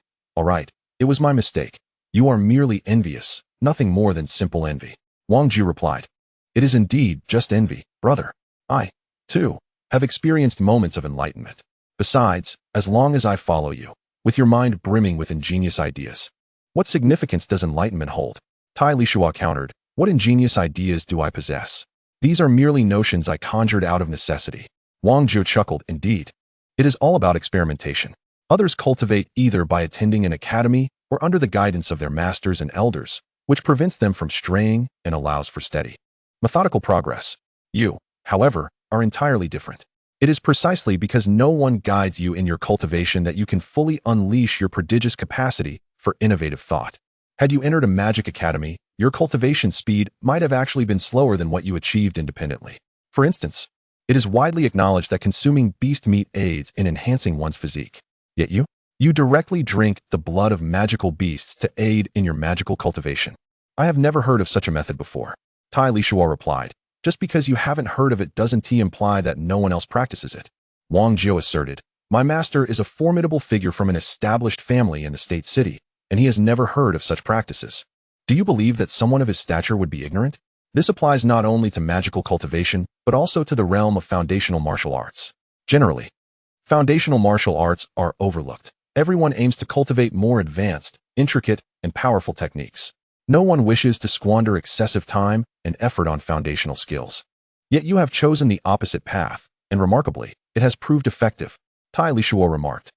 it was my mistake. You are merely envious, nothing more than simple envy. Wang Jio replied, it is indeed just envy, brother. I, too, have experienced moments of enlightenment. Besides, as long as I follow you, with your mind brimming with ingenious ideas, what significance does enlightenment hold? Tai Lisuo countered, what ingenious ideas do I possess? These are merely notions I conjured out of necessity. Wang Jio chuckled, indeed. It is all about experimentation. Others cultivate either by attending an academy or under the guidance of their masters and elders, which prevents them from straying and allows for steady, methodical progress. You, however, are entirely different. It is precisely because no one guides you in your cultivation that you can fully unleash your prodigious capacity for innovative thought. Had you entered a magic academy, your cultivation speed might have actually been slower than what you achieved independently. For instance, it is widely acknowledged that consuming beast meat aids in enhancing one's physique. Yet you directly drink the blood of magical beasts to aid in your magical cultivation. I have never heard of such a method before. Tai Lisuo replied, just because you haven't heard of it doesn't imply that no one else practices it. Wang Jio asserted, my master is a formidable figure from an established family in the state city, and he has never heard of such practices. Do you believe that someone of his stature would be ignorant? This applies not only to magical cultivation, but also to the realm of foundational martial arts. Generally, foundational martial arts are overlooked. Everyone aims to cultivate more advanced, intricate, and powerful techniques. No one wishes to squander excessive time and effort on foundational skills. Yet you have chosen the opposite path, and remarkably, it has proved effective, Tai Lisuo remarked.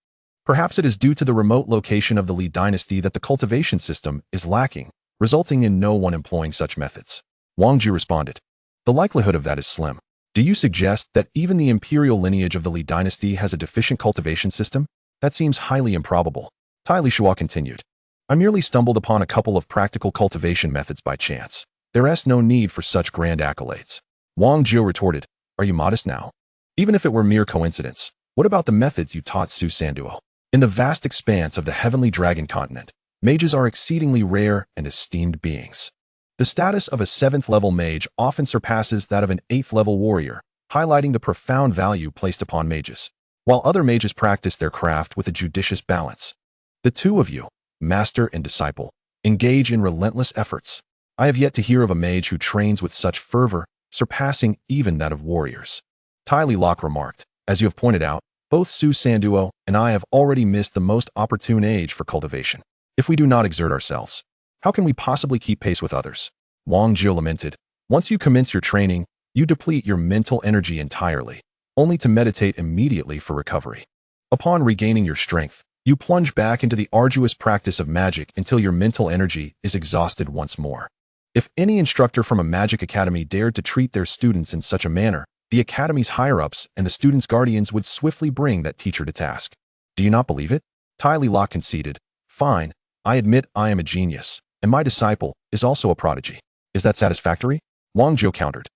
Perhaps it is due to the remote location of the Li dynasty that the cultivation system is lacking, resulting in no one employing such methods. Wang Jio responded, the likelihood of that is slim. Do you suggest that even the imperial lineage of the Li dynasty has a deficient cultivation system? That seems highly improbable. Tai Lisuo continued, I merely stumbled upon a couple of practical cultivation methods by chance. There is no need for such grand accolades. Wang Jio retorted, are you modest now? Even if it were mere coincidence, what about the methods you taught Su Sanduo? In the vast expanse of the heavenly dragon continent, mages are exceedingly rare and esteemed beings. The status of a 7th-level mage often surpasses that of an 8th-level warrior, highlighting the profound value placed upon mages, while other mages practice their craft with a judicious balance. The two of you, master and disciple, engage in relentless efforts. I have yet to hear of a mage who trains with such fervor, surpassing even that of warriors. Tai Locke remarked, as you have pointed out, both Su Sanduo and I have already missed the most opportune age for cultivation. If we do not exert ourselves, how can we possibly keep pace with others? Wang Jio lamented, once you commence your training, you deplete your mental energy entirely, only to meditate immediately for recovery. Upon regaining your strength, you plunge back into the arduous practice of magic until your mental energy is exhausted once more. If any instructor from a magic academy dared to treat their students in such a manner, the academy's higher-ups and the students' guardians would swiftly bring that teacher to task. Do you not believe it? Tai Lok conceded. Fine, I admit I am a genius, and my disciple is also a prodigy. Is that satisfactory? Wang Jiu countered.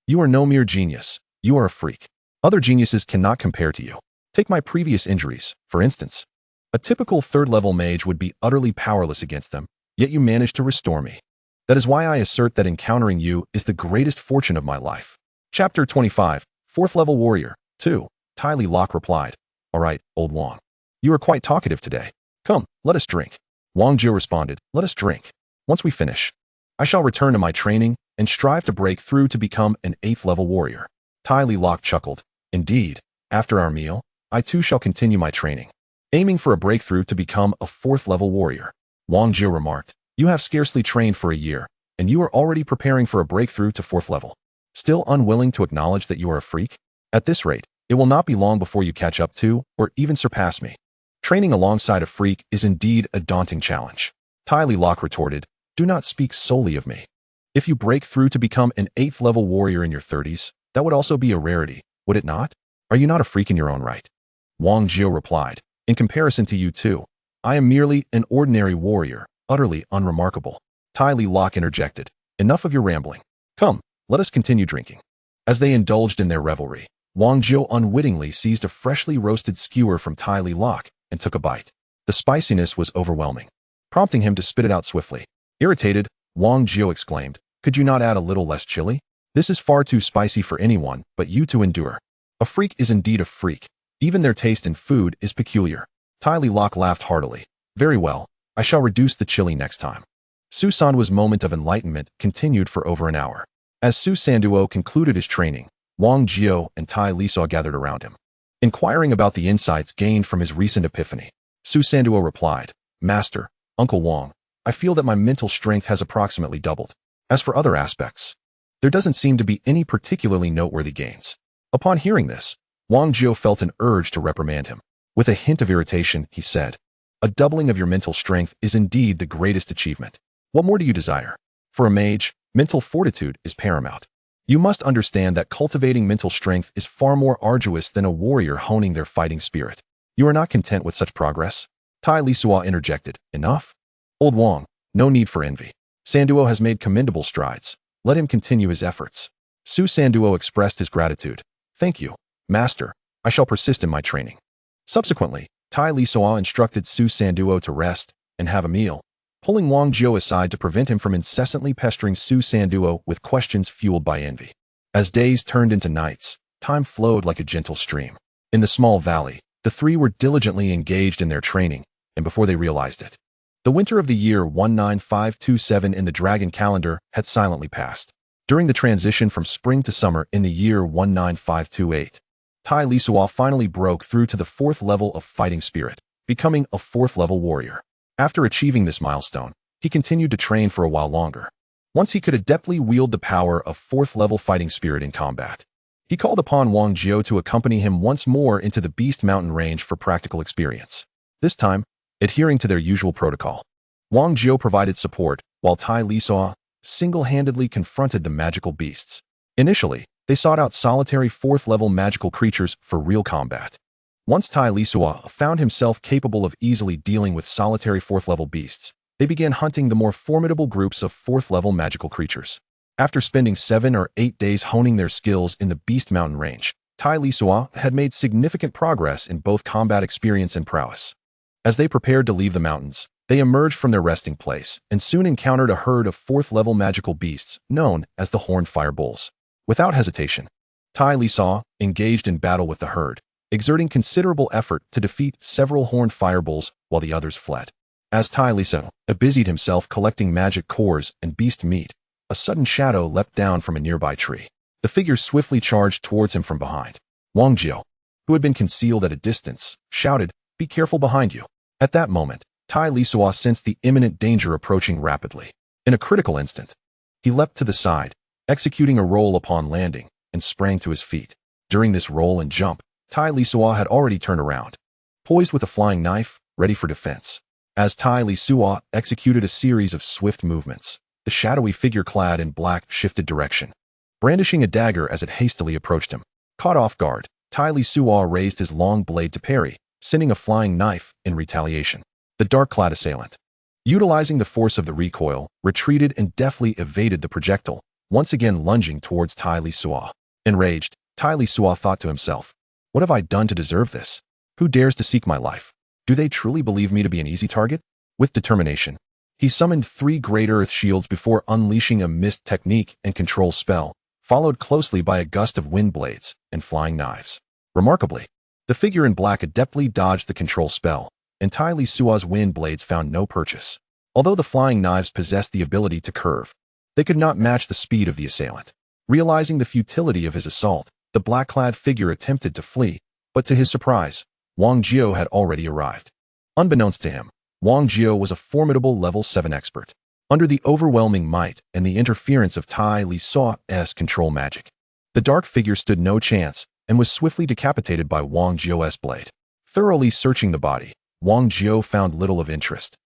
You are no mere genius, you are a freak. Other geniuses cannot compare to you. Take my previous injuries, for instance. A typical third-level mage would be utterly powerless against them, yet you managed to restore me. That is why I assert that encountering you is the greatest fortune of my life. Chapter 25, 4th Level Warrior, 2. Tai Lok replied. All right, old Wang. You are quite talkative today. Come, let us drink. Wang Jiu responded, let us drink. Once we finish, I shall return to my training and strive to break through to become an 8th level warrior. Tai Lok chuckled. Indeed, after our meal, I too shall continue my training, aiming for a breakthrough to become a 4th level warrior. Wang Jiu remarked, you have scarcely trained for a year, and you are already preparing for a breakthrough to 4th level. Still unwilling to acknowledge that you are a freak? At this rate, it will not be long before you catch up to, or even surpass me. Training alongside a freak is indeed a daunting challenge. Tai Lok retorted, do not speak solely of me. If you break through to become an 8th level warrior in your 30s, that would also be a rarity, would it not? Are you not a freak in your own right? Wang Jiu replied, in comparison to you too, I am merely an ordinary warrior, utterly unremarkable. Tai Lok interjected, enough of your rambling. Come, let us continue drinking. As they indulged in their revelry, Wang Jiu unwittingly seized a freshly roasted skewer from Tai Lok and took a bite. The spiciness was overwhelming, prompting him to spit it out swiftly. Irritated, Wang Jiu exclaimed, could you not add a little less chili? This is far too spicy for anyone but you to endure. A freak is indeed a freak. Even their taste in food is peculiar. Tai Lok laughed heartily. Very well, I shall reduce the chili next time. Su Sanduo's moment of enlightenment continued for over an hour. As Su Sanduo concluded his training, Wang Jiu and Tai Lisuo gathered around him. Inquiring about the insights gained from his recent epiphany, Su Sanduo replied, Master, Uncle Wang, I feel that my mental strength has approximately doubled. As for other aspects, there doesn't seem to be any particularly noteworthy gains. Upon hearing this, Wang Jiu felt an urge to reprimand him. With a hint of irritation, he said, a doubling of your mental strength is indeed the greatest achievement. What more do you desire? For a mage, mental fortitude is paramount. You must understand that cultivating mental strength is far more arduous than a warrior honing their fighting spirit. You are not content with such progress? Tai Lisuo interjected, enough? Old Wang, no need for envy. Sanduo has made commendable strides. Let him continue his efforts. Su Sanduo expressed his gratitude. Thank you, Master. I shall persist in my training. Subsequently, Tai Lisuo instructed Su Sanduo to rest and have a meal, pulling Wang Jiu aside to prevent him from incessantly pestering Su Sanduo with questions fueled by envy. As days turned into nights, time flowed like a gentle stream. In the small valley, the three were diligently engaged in their training, and before they realized it, the winter of the year 19527 in the dragon calendar had silently passed. During the transition from spring to summer in the year 19528, Tai Lisuo finally broke through to the 4th level of fighting spirit, becoming a 4th level warrior. After achieving this milestone, he continued to train for a while longer. Once he could adeptly wield the power of 4th level fighting spirit in combat, he called upon Wang Jiu to accompany him once more into the Beast Mountain range for practical experience. This time, adhering to their usual protocol, Wang Jiu provided support, while Tai Lisuo single-handedly confronted the magical beasts. Initially, they sought out solitary 4th level magical creatures for real combat. Once Tai Lisuo found himself capable of easily dealing with solitary 4th level beasts, they began hunting the more formidable groups of 4th level magical creatures. After spending 7 or 8 days honing their skills in the Beast Mountain range, Tai Lisuo had made significant progress in both combat experience and prowess. As they prepared to leave the mountains, they emerged from their resting place and soon encountered a herd of 4th level magical beasts known as the Horned Fire Bulls. Without hesitation, Tai Lisuo engaged in battle with the herd, exerting considerable effort to defeat several Horned Fire Bulls while the others fled. As Tai Lisuo busied himself collecting magic cores and beast meat, a sudden shadow leapt down from a nearby tree. The figure swiftly charged towards him from behind. Wang Jiu, who had been concealed at a distance, shouted, "Be careful behind you." At that moment, Tai Lisuo sensed the imminent danger approaching rapidly. In a critical instant, he leapt to the side, executing a roll upon landing, and sprang to his feet. During this roll and jump, Tai Lisuo had already turned around. poised with a flying knife, ready for defense. As Tai Lisuo executed a series of swift movements, the shadowy figure clad in black shifted direction, brandishing a dagger as it hastily approached him. Caught off guard, Tai Lisuo raised his long blade to parry, sending a flying knife in retaliation. The dark-clad assailant, utilizing the force of the recoil, retreated and deftly evaded the projectile, once again lunging towards Tai Lisuo. Enraged, Tai Lisuo thought to himself, "What have I done to deserve this? Who dares to seek my life? Do they truly believe me to be an easy target?" With determination, he summoned 3 great earth shields before unleashing a mist technique and control spell, followed closely by a gust of wind blades and flying knives. Remarkably, the figure in black adeptly dodged the control spell, and Tai Lisuo's wind blades found no purchase. Although the flying knives possessed the ability to curve, they could not match the speed of the assailant. Realizing the futility of his assault, the black-clad figure attempted to flee, but to his surprise, Wang Jiao had already arrived. Unbeknownst to him, Wang Jiao was a formidable level 7 expert. Under the overwhelming might and the interference of Tai Lisuo's control magic, the dark figure stood no chance and was swiftly decapitated by Wang Jiao's blade. Thoroughly searching the body, Wang Jiao found little of interest,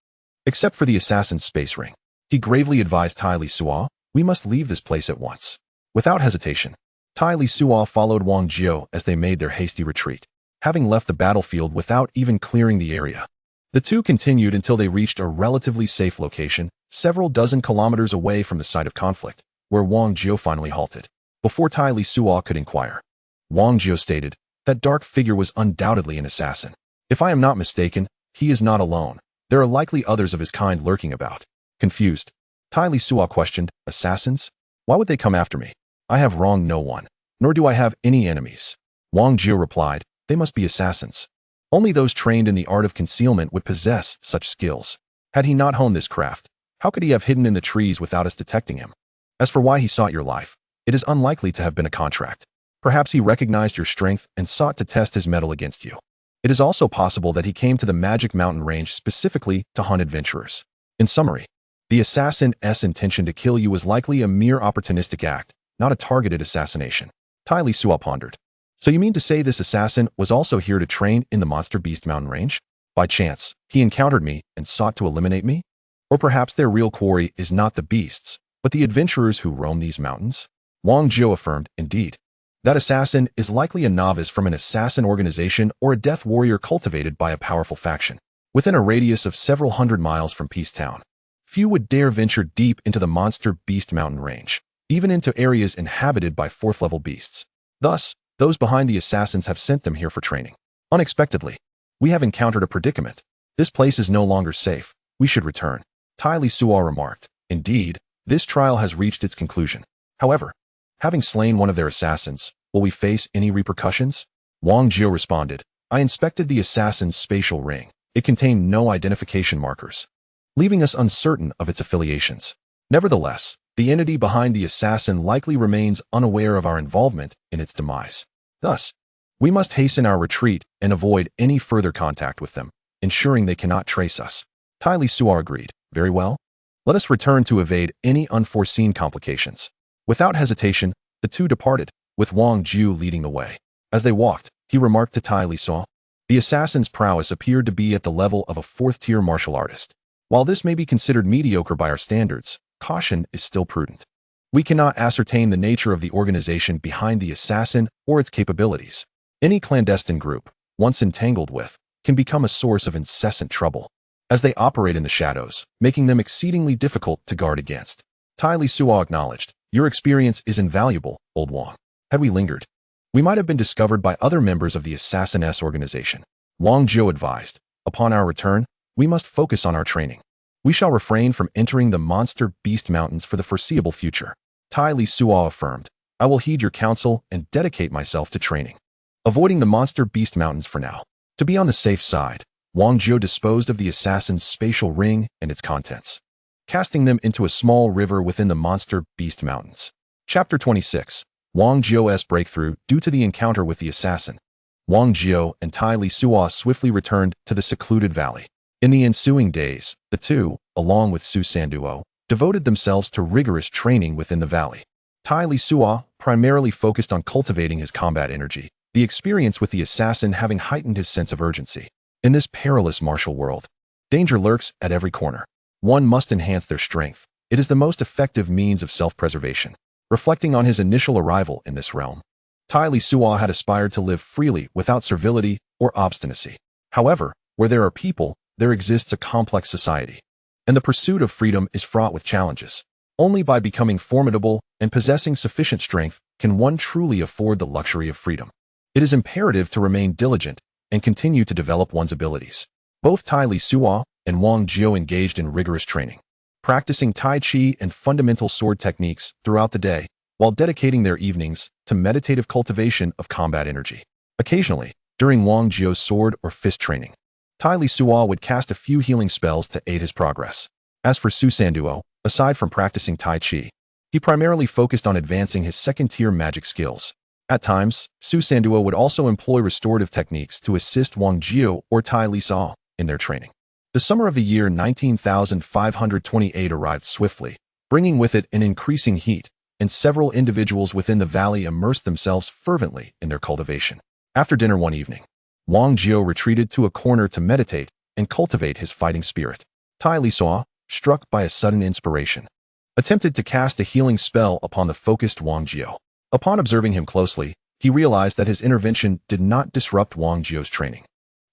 except for the assassin's space ring. He gravely advised Tai Lisuo, "We must leave this place at once." Without hesitation, Tai Lisuo followed Wang Jiao as they made their hasty retreat, having left the battlefield without even clearing the area. The two continued until they reached a relatively safe location, several dozen kilometers away from the site of conflict, where Wang Jiao finally halted. Before Tai Lisuo could inquire, Wang Jiao stated, "That dark figure was undoubtedly an assassin. If I am not mistaken, he is not alone. There are likely others of his kind lurking about." Confused, Tai Lisuo questioned, "Assassins? Why would they come after me? I have wronged no one, nor do I have any enemies." Wang Jiao replied, "They must be assassins. Only those trained in the art of concealment would possess such skills. Had he not honed this craft, how could he have hidden in the trees without us detecting him? As for why he sought your life, it is unlikely to have been a contract. Perhaps he recognized your strength and sought to test his mettle against you. It is also possible that he came to the Magic Mountain range specifically to hunt adventurers." In summary, the assassin's intention to kill you was likely a mere opportunistic act, not a targeted assassination. Tai Lisuo pondered. "So you mean to say this assassin was also here to train in the Monster Beast Mountain range? By chance, he encountered me and sought to eliminate me? Or perhaps their real quarry is not the beasts, but the adventurers who roam these mountains?" Wang Jiao affirmed, "Indeed. That assassin is likely a novice from an assassin organization or a death warrior cultivated by a powerful faction, within a radius of several hundred miles from Peace Town. Few would dare venture deep into the Monster Beast Mountain range, even into areas inhabited by 4th-level beasts. Thus, those behind the assassins have sent them here for training. Unexpectedly, we have encountered a predicament. This place is no longer safe. We should return." Tai Lisuo remarked, "Indeed, this trial has reached its conclusion. However, having slain one of their assassins, will we face any repercussions?" Wang Jiao responded, "I inspected the assassin's spatial ring. It contained no identification markers, leaving us uncertain of its affiliations. Nevertheless, the entity behind the assassin likely remains unaware of our involvement in its demise. Thus, we must hasten our retreat and avoid any further contact with them, ensuring they cannot trace us." Tai Lisuo agreed. "Very well. Let us return to evade any unforeseen complications." Without hesitation, the two departed, with Wang Jiao leading the way. As they walked, he remarked to Tai Lisuo, "The assassin's prowess appeared to be at the level of a 4th-tier martial artist. While this may be considered mediocre by our standards, caution is still prudent. We cannot ascertain the nature of the organization behind the assassin or its capabilities. Any clandestine group, once entangled with, can become a source of incessant trouble, as they operate in the shadows, making them exceedingly difficult to guard against." Tai Lisuo acknowledged, "Your experience is invaluable, old Wang. Had we lingered, we might have been discovered by other members of the assassin's organization." Wang Jiao advised, "Upon our return, we must focus on our training. We shall refrain from entering the Monster Beast Mountains for the foreseeable future." Tai Lisuo affirmed, "I will heed your counsel and dedicate myself to training, avoiding the Monster Beast Mountains for now." To be on the safe side, Wang Jiao disposed of the assassin's spatial ring and its contents, casting them into a small river within the Monster Beast Mountains. Chapter 26. Wang Jiao's breakthrough due to the encounter with the assassin. Wang Jiao and Tai Lisuo swiftly returned to the secluded valley. In the ensuing days, the two, along with Su Sanduo, devoted themselves to rigorous training within the valley. Tai Lisuo primarily focused on cultivating his combat energy, the experience with the assassin having heightened his sense of urgency. In this perilous martial world, danger lurks at every corner. One must enhance their strength. It is the most effective means of self-preservation. Reflecting on his initial arrival in this realm, Tai Lisuo had aspired to live freely without servility or obstinacy. However, where there are people, there exists a complex society, and the pursuit of freedom is fraught with challenges. Only by becoming formidable and possessing sufficient strength can one truly afford the luxury of freedom. It is imperative to remain diligent and continue to develop one's abilities. Both Tai Lisuo and Wang Jiao engaged in rigorous training, practicing Tai Chi and fundamental sword techniques throughout the day, while dedicating their evenings to meditative cultivation of combat energy. Occasionally, during Wang Jiao's sword or fist training, Tai Lisuo would cast a few healing spells to aid his progress. As for Su Sanduo, aside from practicing Tai Chi, he primarily focused on advancing his second-tier magic skills. At times, Su Sanduo would also employ restorative techniques to assist Wang Jiao or Tai Lisuo in their training. The summer of the year 19,528 arrived swiftly, bringing with it an increasing heat, and several individuals within the valley immersed themselves fervently in their cultivation. After dinner one evening, Wang Jiao retreated to a corner to meditate and cultivate his fighting spirit. Tai Lisuo, struck by a sudden inspiration, attempted to cast a healing spell upon the focused Wang Jiao. Upon observing him closely, he realized that his intervention did not disrupt Wang Jiao's training,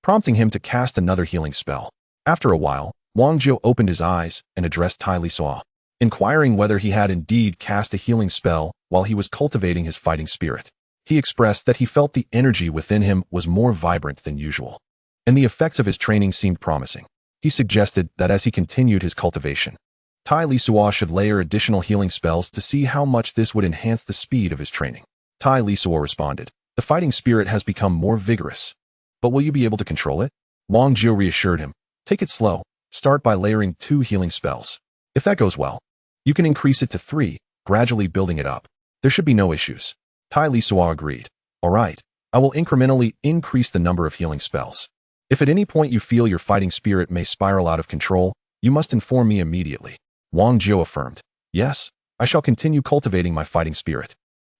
prompting him to cast another healing spell. After a while, Wang Jiao opened his eyes and addressed Tai Lisuo, inquiring whether he had indeed cast a healing spell while he was cultivating his fighting spirit. He expressed that he felt the energy within him was more vibrant than usual, and the effects of his training seemed promising. He suggested that as he continued his cultivation, Tai Lisuo should layer additional healing spells to see how much this would enhance the speed of his training. Tai Lisuo responded, "The fighting spirit has become more vigorous, but will you be able to control it?" Wang Jiao reassured him, "Take it slow. Start by layering 2 healing spells. If that goes well, you can increase it to 3, gradually building it up. There should be no issues." Tai Lisuo agreed. "All right, I will incrementally increase the number of healing spells. If at any point you feel your fighting spirit may spiral out of control, you must inform me immediately." Wang Jiao affirmed, "Yes, I shall continue cultivating my fighting spirit.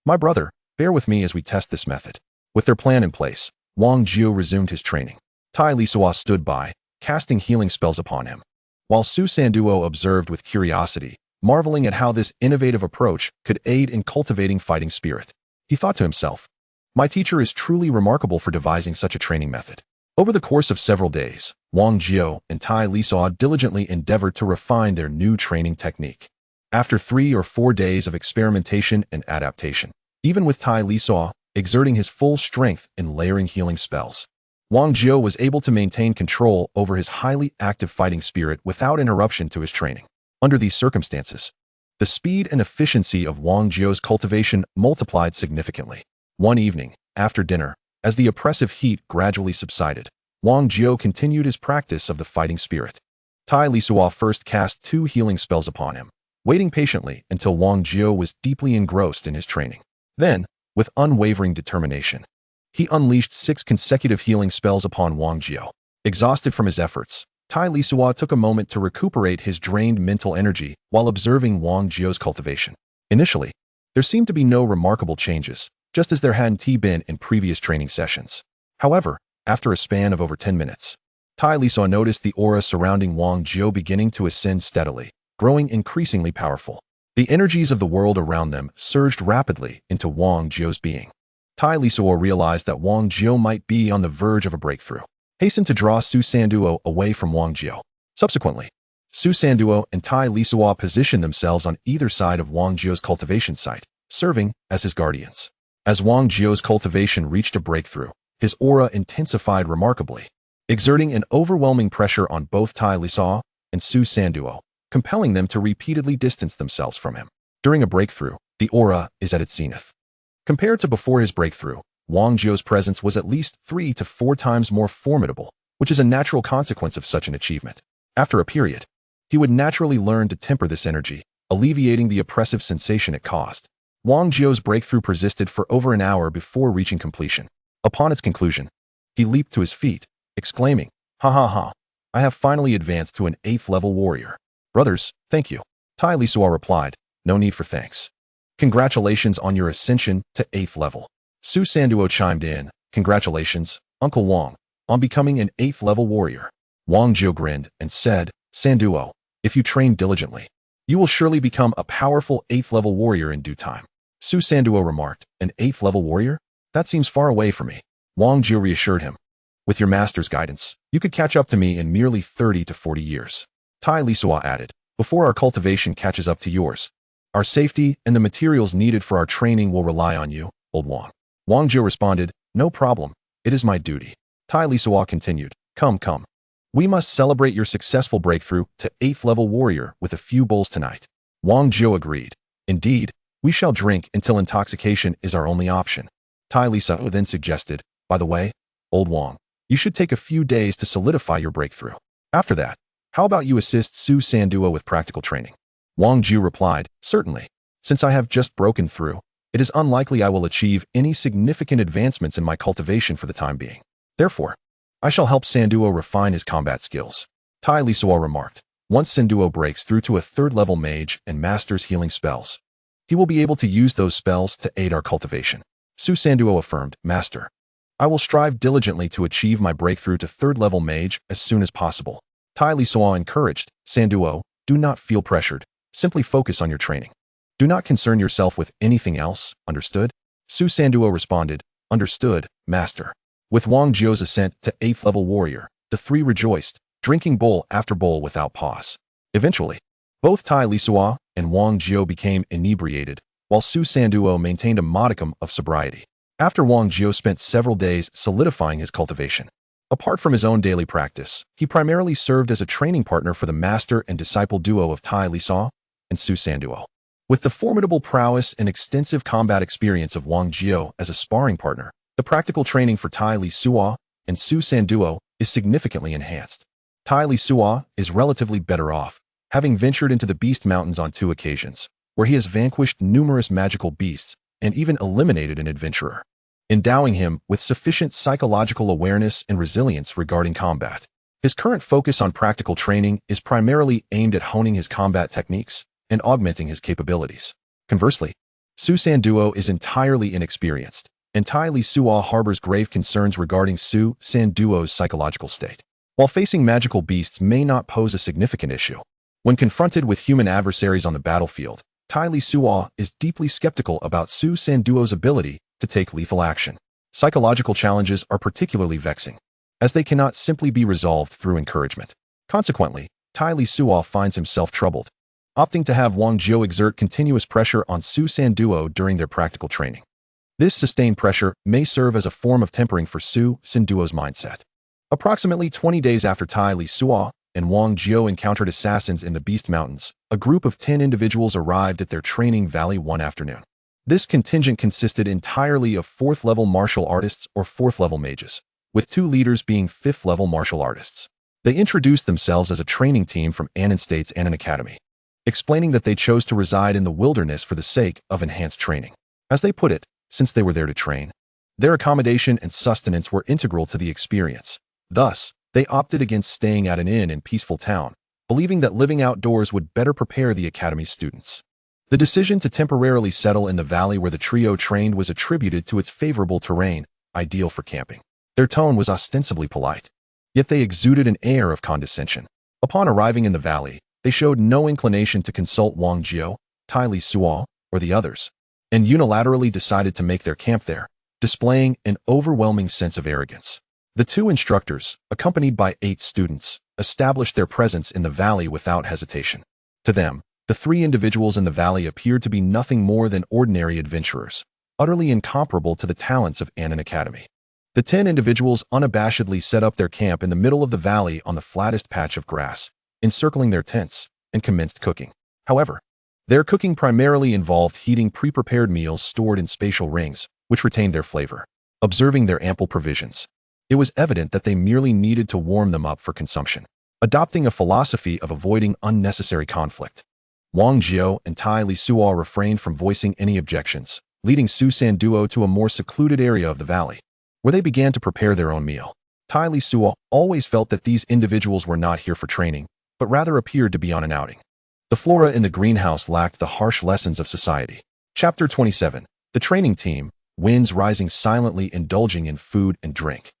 My brother, bear with me as we test this method." With their plan in place, Wang Jiao resumed his training. Tai Lisuo stood by, casting healing spells upon him, while Su Sanduo observed with curiosity, marveling at how this innovative approach could aid in cultivating fighting spirit. He thought to himself, "My teacher is truly remarkable for devising such a training method." Over the course of several days, Wang Jiao and Tai Lisuo diligently endeavored to refine their new training technique. After 3 or 4 days of experimentation and adaptation, even with Tai Lisuo exerting his full strength in layering healing spells, Wang Jiao was able to maintain control over his highly active fighting spirit without interruption to his training. Under these circumstances, the speed and efficiency of Wang Jiao's cultivation multiplied significantly. One evening, after dinner, as the oppressive heat gradually subsided, Wang Jiao continued his practice of the fighting spirit. Tai Lisuo first cast 2 healing spells upon him, waiting patiently until Wang Jiao was deeply engrossed in his training. Then, with unwavering determination, he unleashed 6 consecutive healing spells upon Wang Jiao. Exhausted from his efforts, Tai Lisuo took a moment to recuperate his drained mental energy while observing Wang Jiao's cultivation. Initially, there seemed to be no remarkable changes, just as there hadn't been in previous training sessions. However, after a span of over 10 minutes, Tai Lisuo noticed the aura surrounding Wang Jiao beginning to ascend steadily, growing increasingly powerful. The energies of the world around them surged rapidly into Wang Jiao's being. Tai Lisuo realized that Wang Jiao might be on the verge of a breakthrough, hastened to draw Su Sanduo away from Wang Jiao. Subsequently, Su Sanduo and Tai Lisuo positioned themselves on either side of Wang Jiao's cultivation site, serving as his guardians. As Wang Jiao's cultivation reached a breakthrough, his aura intensified remarkably, exerting an overwhelming pressure on both Tai Lisuo and Su Sanduo, compelling them to repeatedly distance themselves from him. During a breakthrough, the aura is at its zenith. Compared to before his breakthrough, Wang Jiao's presence was at least 3 to 4 times more formidable, which is a natural consequence of such an achievement. After a period, he would naturally learn to temper this energy, alleviating the oppressive sensation it caused. Wang Jiao's breakthrough persisted for over an hour before reaching completion. Upon its conclusion, he leaped to his feet, exclaiming, "Ha ha ha! I have finally advanced to an 8th level warrior. Brothers, thank you." Tai Lisuo replied, "No need for thanks. Congratulations on your ascension to 8th level." Su Sanduo chimed in, "Congratulations, Uncle Wang. on becoming an 8th level warrior. Wang Jiu grinned and said, Sanduo, if you train diligently, you will surely become a powerful 8th level warrior in due time. Su Sanduo remarked, an 8th level warrior? That seems far away from me. Wang Jiu reassured him. With your master's guidance, you could catch up to me in merely 30 to 40 years. Tai Lisuo added, before our cultivation catches up to yours. Our safety and the materials needed for our training will rely on you, old Wang. Wang Jiu responded, no problem, it is my duty. Tai Lisuo continued, come. We must celebrate your successful breakthrough to 8th level warrior with a few bowls tonight. Wang Jiu agreed. Indeed, we shall drink until intoxication is our only option. Tai Lisuo then suggested, by the way, old Wang, you should take a few days to solidify your breakthrough. After that, how about you assist Su Sanduo with practical training? Wang Jiu replied, certainly. Since I have just broken through, it is unlikely I will achieve any significant advancements in my cultivation for the time being. Therefore, I shall help Sanduo refine his combat skills. Tai Lisuo remarked, once Sanduo breaks through to a 3rd level mage and masters healing spells, he will be able to use those spells to aid our cultivation. Su Sanduo affirmed, Master, I will strive diligently to achieve my breakthrough to 3rd level mage as soon as possible. Tai Lisuo encouraged, Sanduo, do not feel pressured. Simply focus on your training. Do not concern yourself with anything else, understood? Su Sanduo responded, understood, master. With Wang Jiu's ascent to 8th level warrior, the three rejoiced, drinking bowl after bowl without pause. Eventually, both Tai Lisuo and Wang Jiu became inebriated, while Su Sanduo maintained a modicum of sobriety. After Wang Jiu spent several days solidifying his cultivation. Apart from his own daily practice, he primarily served as a training partner for the master and disciple duo of Tai Lisuo and Su Sanduo. With the formidable prowess and extensive combat experience of Wang Jiu as a sparring partner, the practical training for Tai Lisuo and Su Sanduo is significantly enhanced. Tai Lisuo is relatively better off, having ventured into the Beast Mountains on 2 occasions, where he has vanquished numerous magical beasts and even eliminated an adventurer, endowing him with sufficient psychological awareness and resilience regarding combat. His current focus on practical training is primarily aimed at honing his combat techniques and augmenting his capabilities. Conversely, Su Sanduo is entirely inexperienced, and Tai Lisuo harbors grave concerns regarding Su Sanduo's psychological state. While facing magical beasts may not pose a significant issue, when confronted with human adversaries on the battlefield, Tai Lisuo is deeply skeptical about Su Sanduo's ability to take lethal action. Psychological challenges are particularly vexing, as they cannot simply be resolved through encouragement. Consequently, Tai Lisuo finds himself troubled, opting to have Wang Jiu exert continuous pressure on Su Sanduo during their practical training. This sustained pressure may serve as a form of tempering for Su Sanduo's mindset. Approximately 20 days after Tai Lisuo and Wang Jiu encountered assassins in the Beast Mountains, a group of 10 individuals arrived at their training valley one afternoon. This contingent consisted entirely of 4th level martial artists or 4th level mages, with 2 leaders being 5th level martial artists. They introduced themselves as a training team from Annan State's Annan Academy, explaining that they chose to reside in the wilderness for the sake of enhanced training. As they put it, since they were there to train, their accommodation and sustenance were integral to the experience. Thus, they opted against staying at an inn in peaceful town, believing that living outdoors would better prepare the academy's students. The decision to temporarily settle in the valley where the trio trained was attributed to its favorable terrain, ideal for camping. Their tone was ostensibly polite, yet they exuded an air of condescension. Upon arriving in the valley, they showed no inclination to consult Wang Jiu, Tai Lisuo, or the others, and unilaterally decided to make their camp there, displaying an overwhelming sense of arrogance. The 2 instructors, accompanied by 8 students, established their presence in the valley without hesitation. To them, the 3 individuals in the valley appeared to be nothing more than ordinary adventurers, utterly incomparable to the talents of Annan Academy. The 10 individuals unabashedly set up their camp in the middle of the valley on the flattest patch of grass, encircling their tents, and commenced cooking. However, their cooking primarily involved heating pre-prepared meals stored in spatial rings, which retained their flavor. Observing their ample provisions, it was evident that they merely needed to warm them up for consumption, adopting a philosophy of avoiding unnecessary conflict. Wang Jiu and Tai Lisuo refrained from voicing any objections, leading Su Sanduo to a more secluded area of the valley, where they began to prepare their own meal. Tai Lisuo always felt that these individuals were not here for training, but rather appeared to be on an outing. The flora in the greenhouse lacked the harsh lessons of society. Chapter 27. The training team, winds rising silently, indulging in food and drink.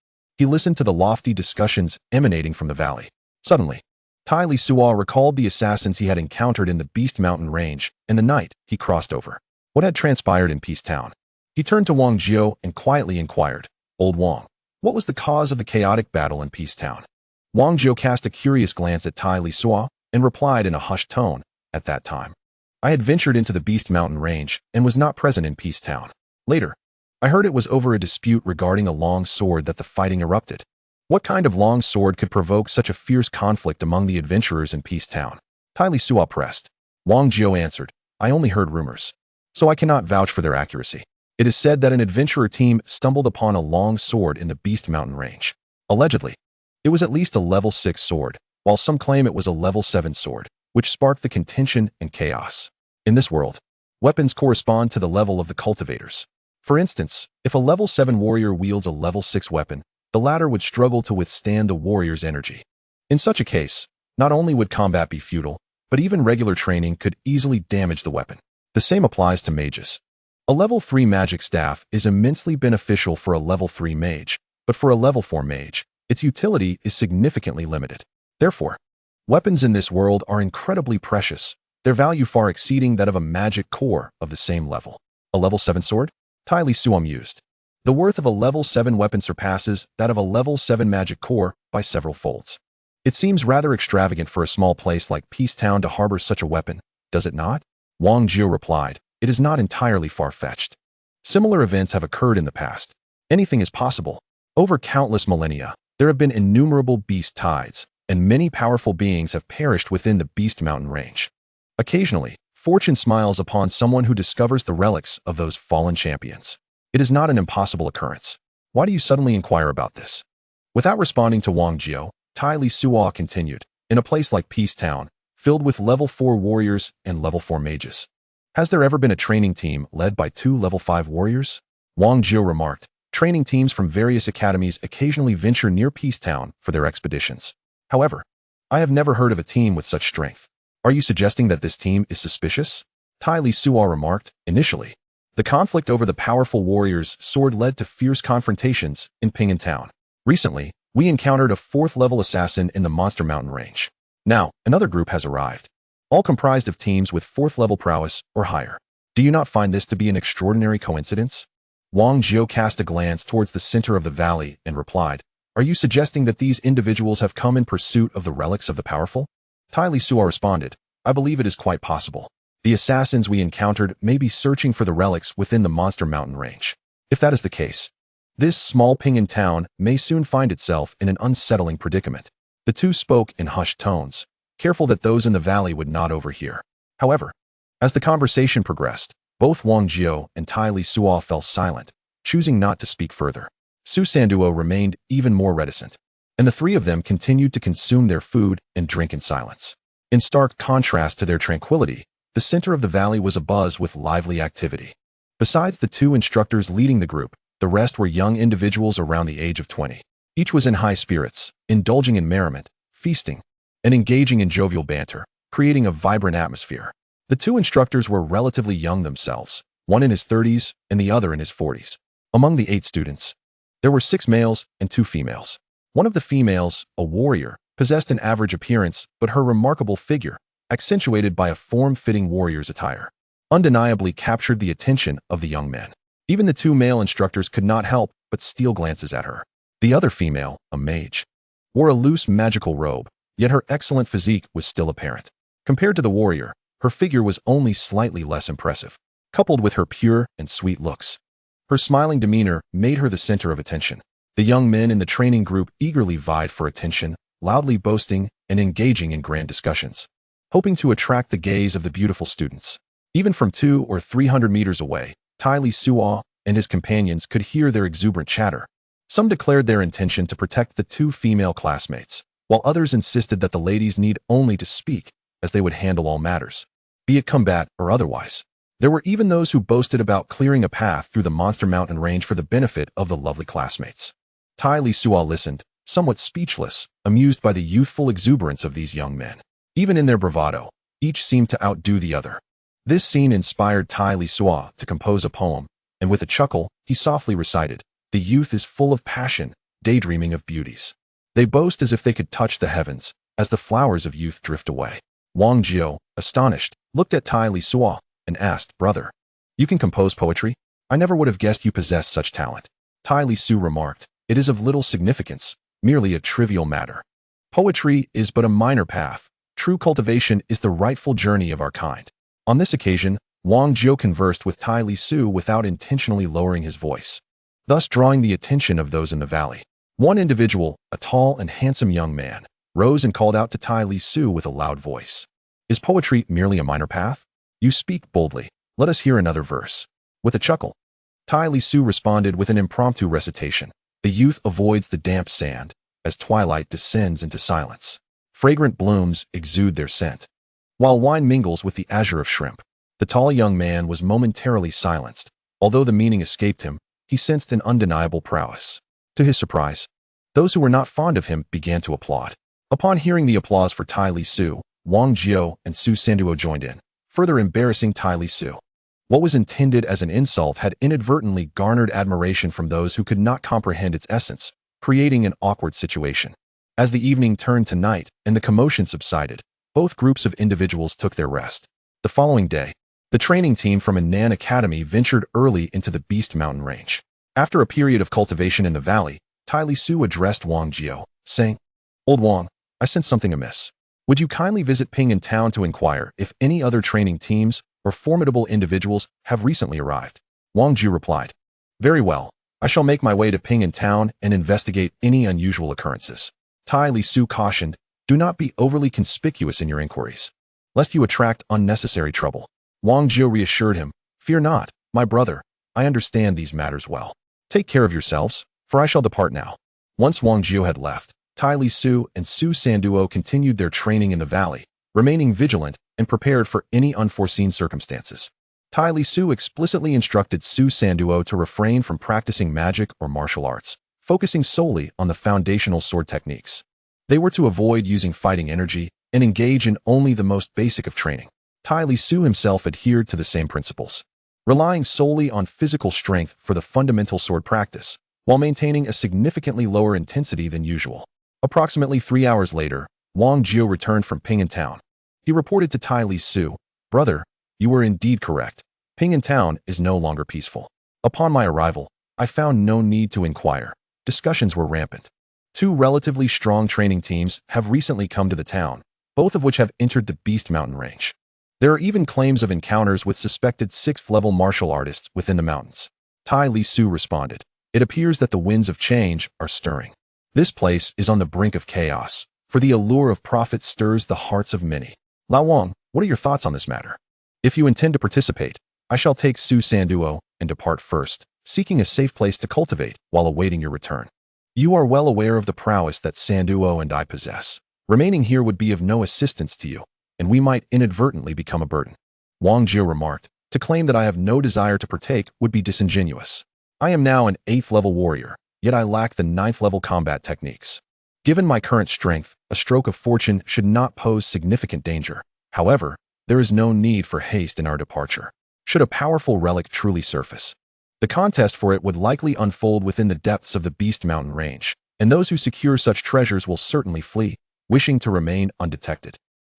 He listened to the lofty discussions emanating from the valley. Suddenly, Tai Lisuo recalled the assassins he had encountered in the Beast Mountain range and the night he crossed over. What had transpired in Peace Town? He turned to Wang Jiao and quietly inquired, "Old Wang, what was the cause of the chaotic battle in Peace Town?" Wang Jiao cast a curious glance at Tai Lisuo and replied in a hushed tone, "At that time, I had ventured into the Beast Mountain range and was not present in Peace Town. Later, I heard it was over a dispute regarding a long sword that the fighting erupted. What kind of long sword could provoke such a fierce conflict among the adventurers in Peace Town?" Tai Lisuo pressed. Wang Jiao answered, "I only heard rumors, so I cannot vouch for their accuracy. It is said that an adventurer team stumbled upon a long sword in the Beast Mountain range. Allegedly, it was at least a level 6 sword, while some claim it was a level 7 sword, which sparked the contention and chaos. In this world, weapons correspond to the level of the cultivators. For instance, if a level 7 warrior wields a level 6 weapon, the latter would struggle to withstand the warrior's energy. In such a case, not only would combat be futile, but even regular training could easily damage the weapon. The same applies to mages. A level 3 magic staff is immensely beneficial for a level 3 mage, but for a level 4 mage, its utility is significantly limited. Therefore, weapons in this world are incredibly precious, their value far exceeding that of a magic core of the same level. A level 7 sword? Tai Lisuo mused. The worth of a level 7 weapon surpasses that of a level 7 magic core by several folds. It seems rather extravagant for a small place like Peace Town to harbor such a weapon, does it not? Wang Jiao replied, "It is not entirely far-fetched. Similar events have occurred in the past. Anything is possible. Over countless millennia, there have been innumerable beast tides, and many powerful beings have perished within the Beast Mountain range. Occasionally, fortune smiles upon someone who discovers the relics of those fallen champions. It is not an impossible occurrence. Why do you suddenly inquire about this?" Without responding to Wang Jiao, Tai Lisuo continued, "In a place like Peace Town, filled with level 4 warriors and level 4 mages, has there ever been a training team led by 2 level 5 warriors?" Wang Jiao remarked, "Training teams from various academies occasionally venture near Peace Town for their expeditions. However, I have never heard of a team with such strength. Are you suggesting that this team is suspicious?" Tai Lisuo remarked, "Initially, the conflict over the powerful warrior's sword led to fierce confrontations in Ping'an Town. Recently, we encountered a 4th level assassin in the Monster Mountain range. Now, another group has arrived, all comprised of teams with 4th level prowess or higher. Do you not find this to be an extraordinary coincidence?" Wang Jiao cast a glance towards the center of the valley and replied, "Are you suggesting that these individuals have come in pursuit of the relics of the powerful?" Tai Lisuo responded, "I believe it is quite possible. The assassins we encountered may be searching for the relics within the Monster Mountain range. If that is the case, this small Ping'an town may soon find itself in an unsettling predicament." The two spoke in hushed tones, careful that those in the valley would not overhear. However, as the conversation progressed, both Wang Jiao and Tai Lisuo fell silent, choosing not to speak further. Su Sanduo remained even more reticent, and the three of them continued to consume their food and drink in silence. In stark contrast to their tranquility, the center of the valley was abuzz with lively activity. Besides the two instructors leading the group, the rest were young individuals around the age of 20. Each was in high spirits, indulging in merriment, feasting, and engaging in jovial banter, creating a vibrant atmosphere. The two instructors were relatively young themselves, one in his 30s and the other in his 40s. Among the 8 students, there were 6 males and 2 females. One of the females, a warrior, possessed an average appearance, but her remarkable figure, accentuated by a form-fitting warrior's attire, undeniably captured the attention of the young men. Even the 2 male instructors could not help but steal glances at her. The other female, a mage, wore a loose magical robe, yet her excellent physique was still apparent. Compared to the warrior, her figure was only slightly less impressive. Coupled with her pure and sweet looks, her smiling demeanor made her the center of attention. The young men in the training group eagerly vied for attention, loudly boasting and engaging in grand discussions, hoping to attract the gaze of the beautiful students. Even from 200 or 300 meters away, Tai Lisuo and his companions could hear their exuberant chatter. Some declared their intention to protect the 2 female classmates, while others insisted that the ladies need only to speak, as they would handle all matters, be it combat or otherwise. There were even those who boasted about clearing a path through the Monster Mountain range for the benefit of the lovely classmates. Tai Lisuo listened, somewhat speechless, amused by the youthful exuberance of these young men. Even in their bravado, each seemed to outdo the other. This scene inspired Tai Lisuo to compose a poem, and with a chuckle, he softly recited, "The youth is full of passion, daydreaming of beauties. They boast as if they could touch the heavens, as the flowers of youth drift away. Wang Jiao, astonished, looked at Tai Lisuo and asked, "Brother, you can compose poetry? I never would have guessed you possessed such talent." Tai Lisuo remarked, "It is of little significance, merely a trivial matter. Poetry is but a minor path. True cultivation is the rightful journey of our kind." On this occasion, Wang Jiao conversed with Tai Lisuo without intentionally lowering his voice, thus drawing the attention of those in the valley. One individual, a tall and handsome young man, rose and called out to Tai Lisuo with a loud voice, "Is poetry merely a minor path? You speak boldly. Let us hear another verse." With a chuckle, Tai Lisuo responded with an impromptu recitation. The youth avoids the damp sand as twilight descends into silence. Fragrant blooms exude their scent, while wine mingles with the azure of shrimp. The tall young man was momentarily silenced. Although the meaning escaped him, he sensed an undeniable prowess. To his surprise, those who were not fond of him began to applaud. Upon hearing the applause for Tai Lisuo, Wang Jiao and Su Sanduo joined in, further embarrassing Tai Lisuo. What was intended as an insult had inadvertently garnered admiration from those who could not comprehend its essence, creating an awkward situation. As the evening turned to night and the commotion subsided, both groups of individuals took their rest. The following day, the training team from Anan Academy ventured early into the Beast Mountain Range. After a period of cultivation in the valley, Tai Lisuo addressed Wang Jiao, saying, "Old Wang, I sense something amiss. Would you kindly visit Ping in town to inquire if any other training teams or formidable individuals have recently arrived?" Wang Jiao replied, "Very well. I shall make my way to Ping in town and investigate any unusual occurrences." Tai Lisuo cautioned, "Do not be overly conspicuous in your inquiries, lest you attract unnecessary trouble." Wang Jiao reassured him, "Fear not, my brother. I understand these matters well. Take care of yourselves, for I shall depart now." Once Wang Jiao had left, Tai Lisuo and Su Sanduo continued their training in the valley, remaining vigilant and prepared for any unforeseen circumstances. Tai Lisuo explicitly instructed Su Sanduo to refrain from practicing magic or martial arts, focusing solely on the foundational sword techniques. They were to avoid using fighting energy and engage in only the most basic of training. Tai Lisuo himself adhered to the same principles, relying solely on physical strength for the fundamental sword practice, while maintaining a significantly lower intensity than usual. Approximately 3 hours later, Wang Jiao returned from Ping in town. He reported to Tai Lisuo, "Brother, you were indeed correct. Ping in town is no longer peaceful. Upon my arrival, I found no need to inquire. Discussions were rampant. 2 relatively strong training teams have recently come to the town, both of which have entered the Beast Mountain Range. There are even claims of encounters with suspected 6th-level martial artists within the mountains." Tai Lisuo responded, "It appears that the winds of change are stirring. This place is on the brink of chaos, for the allure of profit stirs the hearts of many. Lao Wang, what are your thoughts on this matter? If you intend to participate, I shall take Su Sanduo and depart first, seeking a safe place to cultivate while awaiting your return. You are well aware of the prowess that Sanduo and I possess. Remaining here would be of no assistance to you, and we might inadvertently become a burden." Wang Jiao remarked, "To claim that I have no desire to partake would be disingenuous. I am now an 8th-level warrior, yet I lack the 9th-level combat techniques. Given my current strength, a stroke of fortune should not pose significant danger. However, there is no need for haste in our departure. Should a powerful relic truly surface, the contest for it would likely unfold within the depths of the Beast Mountain Range, and those who secure such treasures will certainly flee, wishing to remain undetected,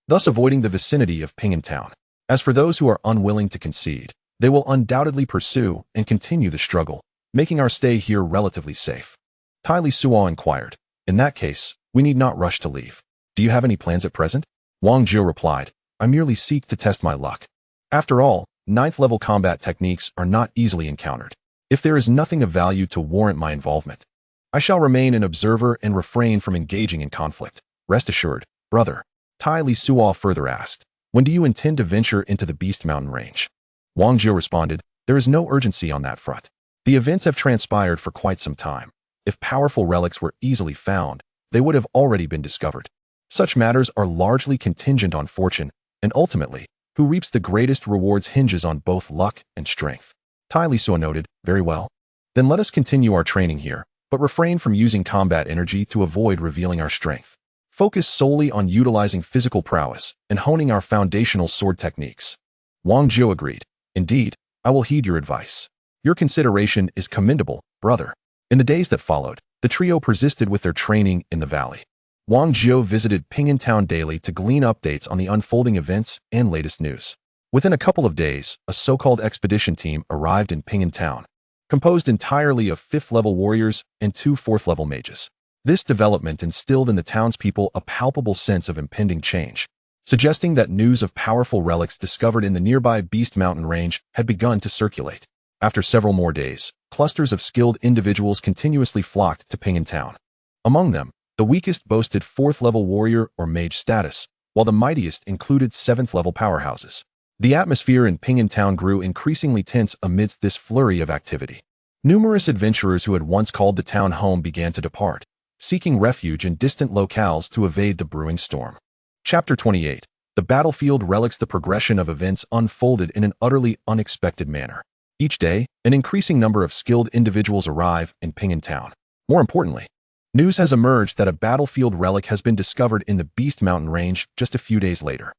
thus avoiding the vicinity of Ping in town. As for those who are unwilling to concede, they will undoubtedly pursue and continue the struggle, making our stay here relatively safe." Tai Lisuo inquired, "In that case, we need not rush to leave. Do you have any plans at present?" Wang Jiao replied, "I merely seek to test my luck. After all, 9th-level combat techniques are not easily encountered. If there is nothing of value to warrant my involvement, I shall remain an observer and refrain from engaging in conflict. Rest assured, brother." Tai Lisuo further asked, "When do you intend to venture into the Beast Mountain Range?" Wang Jiao responded, "There is no urgency on that front. The events have transpired for quite some time. If powerful relics were easily found, they would have already been discovered. Such matters are largely contingent on fortune, and ultimately, who reaps the greatest rewards hinges on both luck and strength." Tai Lisuo noted, "Very well. Then let us continue our training here, but refrain from using combat energy to avoid revealing our strength. Focus solely on utilizing physical prowess and honing our foundational sword techniques." Wang Jiao agreed, "Indeed, I will heed your advice. Your consideration is commendable, brother." In the days that followed, The trio persisted with their training in the valley. Wang Jiu visited Ping'an Town daily to glean updates on the unfolding events and latest news. Within a couple of days, a so-called expedition team arrived in Ping'an Town, composed entirely of 5th-level warriors and 2 4th-level mages. This development instilled in the townspeople a palpable sense of impending change, suggesting that news of powerful relics discovered in the nearby Beast Mountain range had begun to circulate. After several more days, clusters of skilled individuals continuously flocked to Ping'an Town. Among them, the weakest boasted 4th-level warrior or mage status, while the mightiest included 7th-level powerhouses. The atmosphere in Ping'an Town grew increasingly tense amidst this flurry of activity. Numerous adventurers who had once called the town home began to depart, seeking refuge in distant locales to evade the brewing storm. Chapter 28. The battlefield relics. The progression of events unfolded in an utterly unexpected manner. Each day, an increasing number of skilled individuals arrive in Ping'an Town. More importantly, news has emerged that a battlefield relic has been discovered in the Beast Mountain range just a few days later.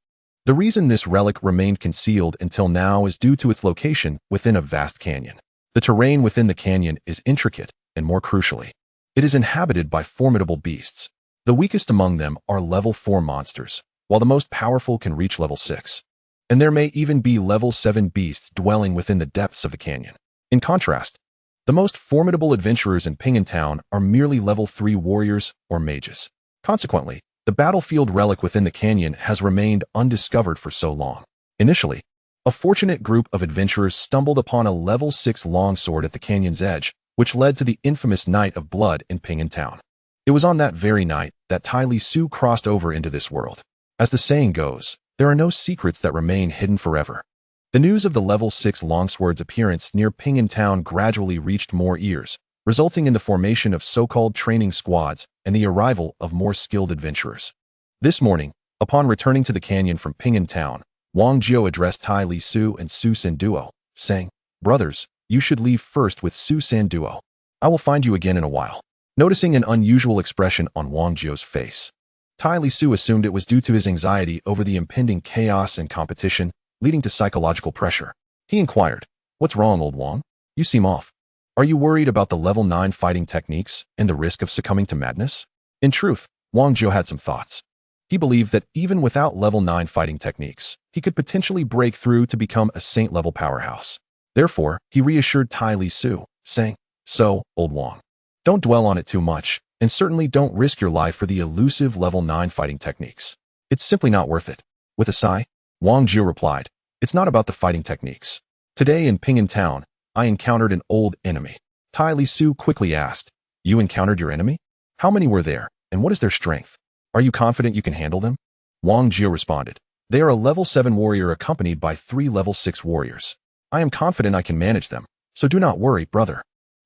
The reason this relic remained concealed until now is due to its location within a vast canyon. The terrain within the canyon is intricate, and more crucially, it is inhabited by formidable beasts. The weakest among them are level 4 monsters, while the most powerful can reach level 6. And there may even be level 7 beasts dwelling within the depths of the canyon. In contrast, the most formidable adventurers in Ping'an Town are merely level 3 warriors or mages. Consequently, the battlefield relic within the canyon has remained undiscovered for so long. Initially, a fortunate group of adventurers stumbled upon a level 6 longsword at the canyon's edge, which led to the infamous Night of Blood in Ping'an Town. It was on that very night that Tai Lisuo crossed over into this world. As the saying goes, there are no secrets that remain hidden forever. The news of the level 6 longsword's appearance near Ping'an Town gradually reached more ears, resulting in the formation of so-called training squads and the arrival of more skilled adventurers. This morning, upon returning to the canyon from Ping'an Town, Wang Jiu addressed Tai Lisuo and Su San Duo, saying, "Brothers, you should leave first with Su San Duo. I will find you again in a while." Noticing an unusual expression on Wang Jiu's face, Tai Lisuo assumed it was due to his anxiety over the impending chaos and competition, leading to psychological pressure. He inquired, "What's wrong, old Wang? You seem off. Are you worried about the level 9 fighting techniques and the risk of succumbing to madness?" In truth, Wang Jiu had some thoughts. He believed that even without level 9 fighting techniques, he could potentially break through to become a saint-level powerhouse. Therefore, he reassured Tai Lisuo, saying, "So, old Wang, don't dwell on it too much, and certainly don't risk your life for the elusive level 9 fighting techniques. It's simply not worth it." With a sigh, Wang Jiu replied, "It's not about the fighting techniques. Today in Ping'an Town, I encountered an old enemy." Tai Lisuo quickly asked, "You encountered your enemy? How many were there, and what is their strength? Are you confident you can handle them?" Wang Jiu responded, "They are a level 7 warrior accompanied by 3 level 6 warriors. I am confident I can manage them, so do not worry, brother."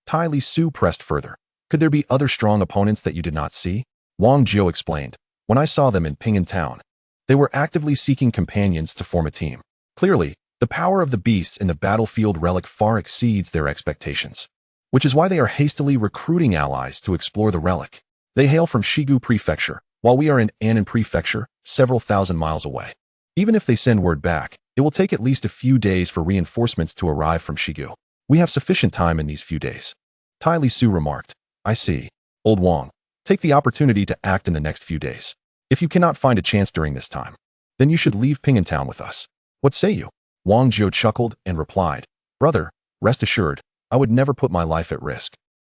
Tai Lisuo pressed further, "Could there be other strong opponents that you did not see?" Wang Jiu explained, "When I saw them in Ping'an Town, they were actively seeking companions to form a team. Clearly, the power of the beasts in the battlefield relic far exceeds their expectations, which is why they are hastily recruiting allies to explore the relic. They hail from Shigu Prefecture, while we are in Annan Prefecture, several thousand miles away. Even if they send word back, it will take at least a few days for reinforcements to arrive from Shigu. We have sufficient time in these few days." Tai Lisuo remarked, "I see. Old Wang, take the opportunity to act in the next few days. If you cannot find a chance during this time, then you should leave Ping'an Town with us. What say you?" Wang Jiu chuckled and replied, "Brother, rest assured, I would never put my life at risk.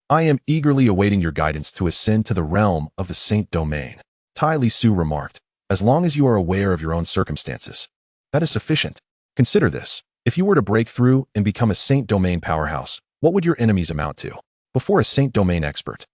I am eagerly awaiting your guidance to ascend to the realm of the Saint Domain." Tai Lisuo remarked, "As long as you are aware of your own circumstances, that is sufficient. Consider this. If you were to break through and become a Saint Domain powerhouse, what would your enemies amount to? Before a Saint Domain expert,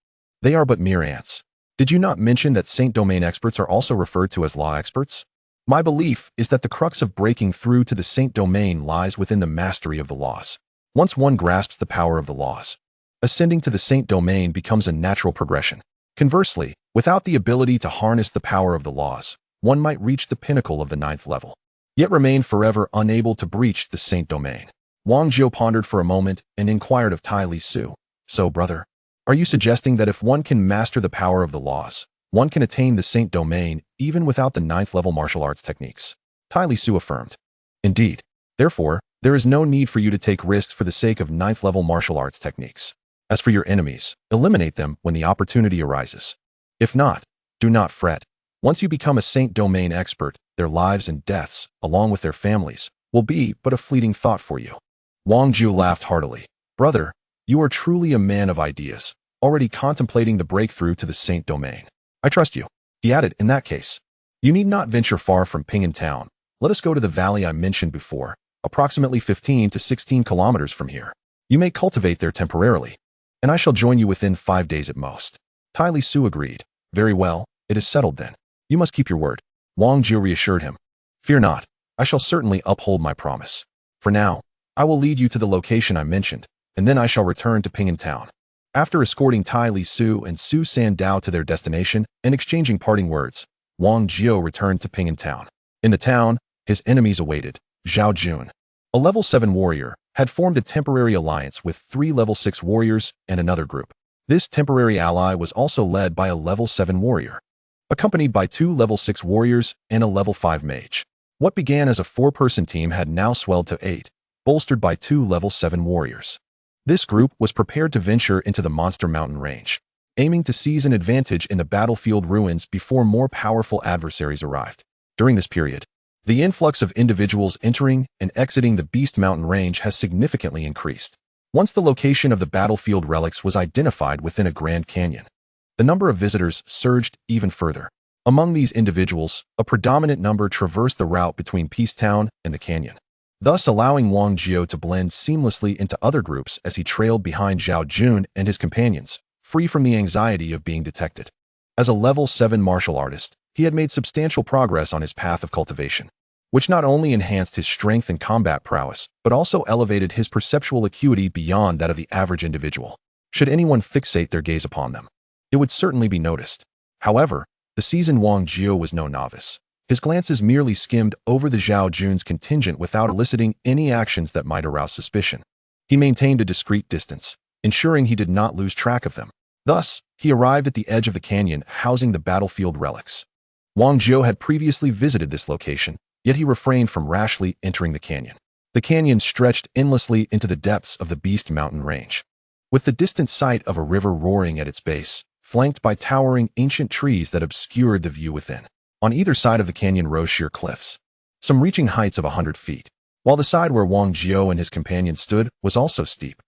they are but mere ants. Did you not mention that Saint Domain experts are also referred to as law experts? My belief is that the crux of breaking through to the Saint Domain lies within the mastery of the laws. Once one grasps the power of the laws, ascending to the Saint Domain becomes a natural progression. Conversely, without the ability to harness the power of the laws, one might reach the pinnacle of the 9th level, yet remain forever unable to breach the Saint Domain." Wang Jiu pondered for a moment and inquired of Tai Lisuo, "So, brother, are you suggesting that if one can master the power of the laws, one can attain the Saint Domain even without the 9th level martial arts techniques?" Tai Lisuo affirmed, "Indeed. Therefore, there is no need for you to take risks for the sake of 9th level martial arts techniques. As for your enemies, eliminate them when the opportunity arises. If not, do not fret. Once you become a Saint Domain expert, their lives and deaths, along with their families, will be but a fleeting thought for you. Wang Jiu laughed heartily. Brother, you are truly a man of ideas, already contemplating the breakthrough to the Saint Domain. I trust you. He added, in that case, you need not venture far from Ping'an town. Let us go to the valley I mentioned before, approximately 15 to 16 kilometers from here. You may cultivate there temporarily, and I shall join you within 5 days at most. Tai Lisuo agreed. Very well, it is settled then. You must keep your word. Wang Jiu reassured him. Fear not, I shall certainly uphold my promise. For now, I will lead you to the location I mentioned, and then I shall return to Ping'an town. After escorting Tai Lisuo and Su Sandao to their destination and exchanging parting words, Wang Jiu returned to Ping'an town. In the town, his enemies awaited. Zhao Jun, a level 7 warrior, had formed a temporary alliance with 3 level 6 warriors and another group. This temporary ally was also led by a level 7 warrior, accompanied by 2 level 6 warriors and a level 5 mage. What began as a 4-person team had now swelled to 8, bolstered by 2 level 7 warriors. This group was prepared to venture into the Monster Mountain range, aiming to seize an advantage in the battlefield ruins before more powerful adversaries arrived. During this period, the influx of individuals entering and exiting the Beast Mountain range has significantly increased. Once the location of the battlefield relics was identified within a Grand Canyon, the number of visitors surged even further. Among these individuals, a predominant number traversed the route between Peace Town and the canyon, thus allowing Wang Jiu to blend seamlessly into other groups as he trailed behind Zhao Jun and his companions, free from the anxiety of being detected. As a level 7 martial artist, he had made substantial progress on his path of cultivation, which not only enhanced his strength and combat prowess, but also elevated his perceptual acuity beyond that of the average individual. Should anyone fixate their gaze upon them, it would certainly be noticed. However, the seasoned Wang Jiu was no novice. His glances merely skimmed over the Zhao Jun's contingent without eliciting any actions that might arouse suspicion. He maintained a discreet distance, ensuring he did not lose track of them. Thus, he arrived at the edge of the canyon housing the battlefield relics. Wang Jiu had previously visited this location, yet he refrained from rashly entering the canyon. The canyon stretched endlessly into the depths of the Beast Mountain range, with the distant sight of a river roaring at its base, flanked by towering ancient trees that obscured the view within. On either side of the canyon rose sheer cliffs, some reaching heights of 100 feet, while the side where Wang Jiu and his companions stood was also steep.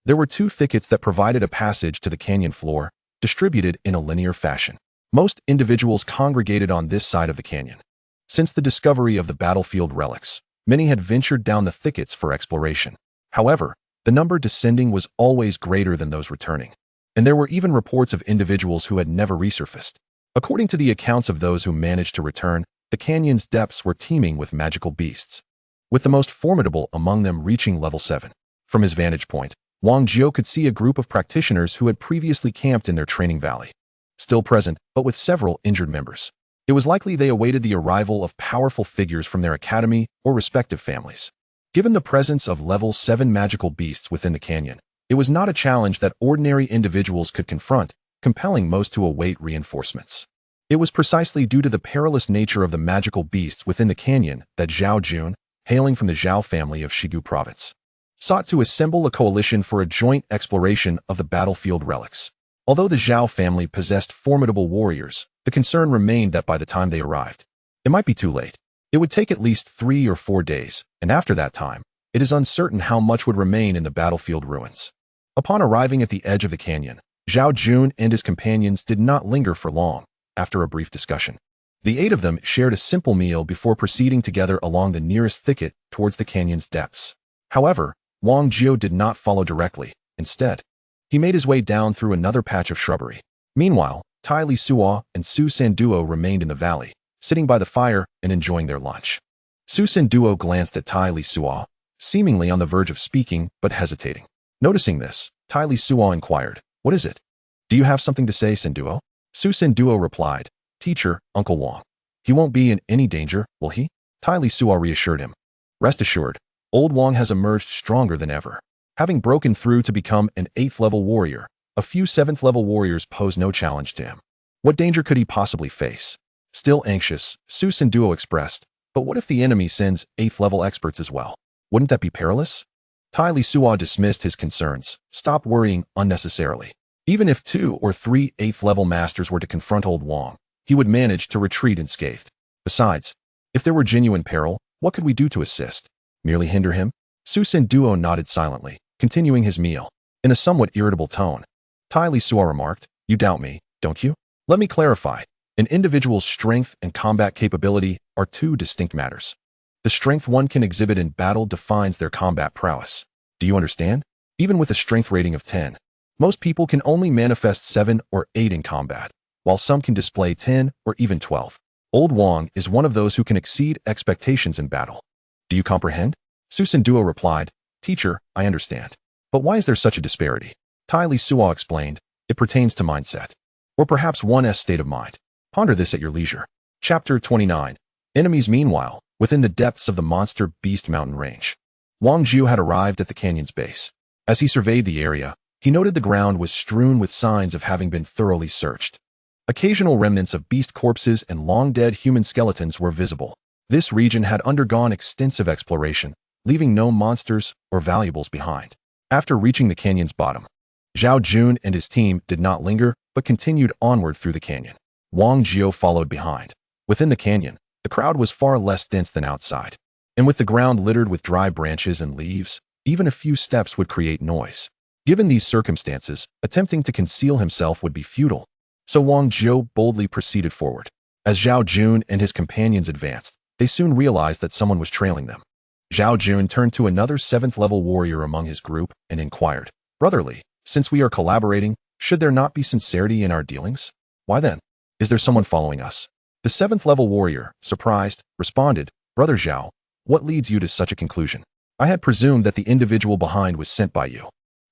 There were 2 thickets that provided a passage to the canyon floor, distributed in a linear fashion. Most individuals congregated on this side of the canyon. Since the discovery of the battlefield relics, many had ventured down the thickets for exploration. However, the number descending was always greater than those returning, and there were even reports of individuals who had never resurfaced. According to the accounts of those who managed to return, the canyon's depths were teeming with magical beasts, with the most formidable among them reaching level 7. From his vantage point, Wang Jiu could see a group of practitioners who had previously camped in their training valley, still present, but with several injured members. It was likely they awaited the arrival of powerful figures from their academy or respective families. Given the presence of level 7 magical beasts within the canyon, it was not a challenge that ordinary individuals could confront, compelling most to await reinforcements. It was precisely due to the perilous nature of the magical beasts within the canyon that Zhao Jun, hailing from the Zhao family of Shigu province, sought to assemble a coalition for a joint exploration of the battlefield relics. Although the Zhao family possessed formidable warriors, the concern remained that by the time they arrived, it might be too late. It would take at least 3 or 4 days, and after that time, it is uncertain how much would remain in the battlefield ruins. Upon arriving at the edge of the canyon, Zhao Jun and his companions did not linger for long. After a brief discussion, the 8 of them shared a simple meal before proceeding together along the nearest thicket towards the canyon's depths. However, Wang Jiu did not follow directly. Instead, he made his way down through another patch of shrubbery. Meanwhile, Tai Lisuo and Su Sanduo remained in the valley, sitting by the fire and enjoying their lunch. Su Sanduo glanced at Tai Lisuo, seemingly on the verge of speaking but hesitating. Noticing this, Tai Lisuo inquired, "What is it? Do you have something to say, Sanduo?" Su Sanduo replied, "Teacher, Uncle Wang. He won't be in any danger, will he?" Tai Lisuo reassured him. "Rest assured, old Wang has emerged stronger than ever. Having broken through to become an 8th-level warrior, a few 7th-level warriors pose no challenge to him. What danger could he possibly face?" Still anxious, Su Sanduo expressed, "But what if the enemy sends 8th-level experts as well? Wouldn't that be perilous?" Tai Lisuo dismissed his concerns. Stop worrying unnecessarily. Even if 2 or 3 8th-level masters were to confront old Wang, he would manage to retreat unscathed. Besides, if there were genuine peril, what could we do to assist? Merely hinder him? Susan Duo nodded silently, continuing his meal. In a somewhat irritable tone, Tai Lisuo remarked, "You doubt me, don't you? Let me clarify. An individual's strength and combat capability are two distinct matters. The strength one can exhibit in battle defines their combat prowess. Do you understand? Even with a strength rating of 10, most people can only manifest 7 or 8 in combat, while some can display 10 or even 12. Old Wang is one of those who can exceed expectations in battle. Do you comprehend?" Susan Duo replied, "Teacher, I understand. But why is there such a disparity?" Tai Lisuo explained, "It pertains to mindset. Or perhaps one's state of mind. Ponder this at your leisure." Chapter 29. Enemies. Meanwhile, within the depths of the monster beast mountain range, Wang Jiu had arrived at the canyon's base. As he surveyed the area, he noted the ground was strewn with signs of having been thoroughly searched. Occasional remnants of beast corpses and long-dead human skeletons were visible. This region had undergone extensive exploration, leaving no monsters or valuables behind. After reaching the canyon's bottom, Zhao Jun and his team did not linger, but continued onward through the canyon. Wang Jiu followed behind. Within the canyon, the crowd was far less dense than outside, and with the ground littered with dry branches and leaves, even a few steps would create noise. Given these circumstances, attempting to conceal himself would be futile, so Wang Jiu boldly proceeded forward. As Zhao Jun and his companions advanced, they soon realized that someone was trailing them. Zhao Jun turned to another 7th-level warrior among his group and inquired, "Brotherly, since we are collaborating, should there not be sincerity in our dealings? Why then? Is there someone following us?" The 7th-level warrior, surprised, responded, "Brother Zhao, what leads you to such a conclusion? I had presumed that the individual behind was sent by you.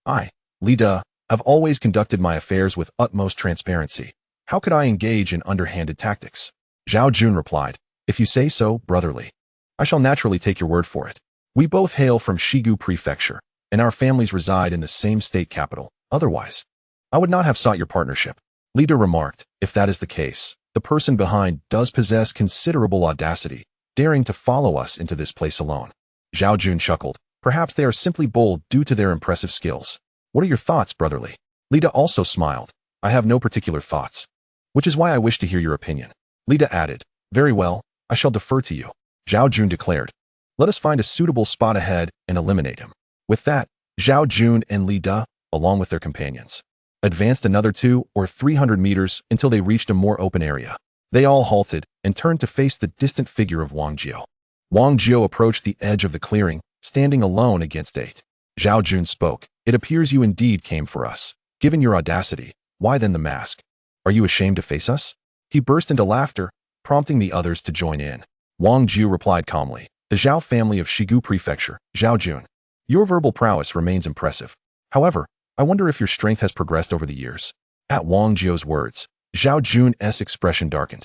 I, Li De, have always conducted my affairs with utmost transparency. How could I engage in underhanded tactics?" Zhao Jun replied, "If you say so, brotherly, I shall naturally take your word for it. We both hail from Shigu Prefecture, and our families reside in the same state capital. Otherwise, I would not have sought your partnership." Li De remarked, "If that is the case, the person behind does possess considerable audacity, daring to follow us into this place alone." Zhao Jun chuckled. "Perhaps they are simply bold due to their impressive skills. What are your thoughts, brotherly?" Li De also smiled. "I have no particular thoughts, which is why I wish to hear your opinion." Li De added, "Very well, I shall defer to you." Zhao Jun declared, "Let us find a suitable spot ahead and eliminate him." With that, Zhao Jun and Li De, along with their companions, advanced another 200 or 300 meters until they reached a more open area. They all halted and turned to face the distant figure of Wang Jiu. Wang Jiu approached the edge of the clearing, standing alone against 8. Zhao Jun spoke, "It appears you indeed came for us. Given your audacity, why then the mask? Are you ashamed to face us?" He burst into laughter, prompting the others to join in. Wang Jiu replied calmly, "The Zhao family of Shigu Prefecture, Zhao Jun. Your verbal prowess remains impressive. However, I wonder if your strength has progressed over the years." At Wang Jiu's words, Zhao Jun's expression darkened,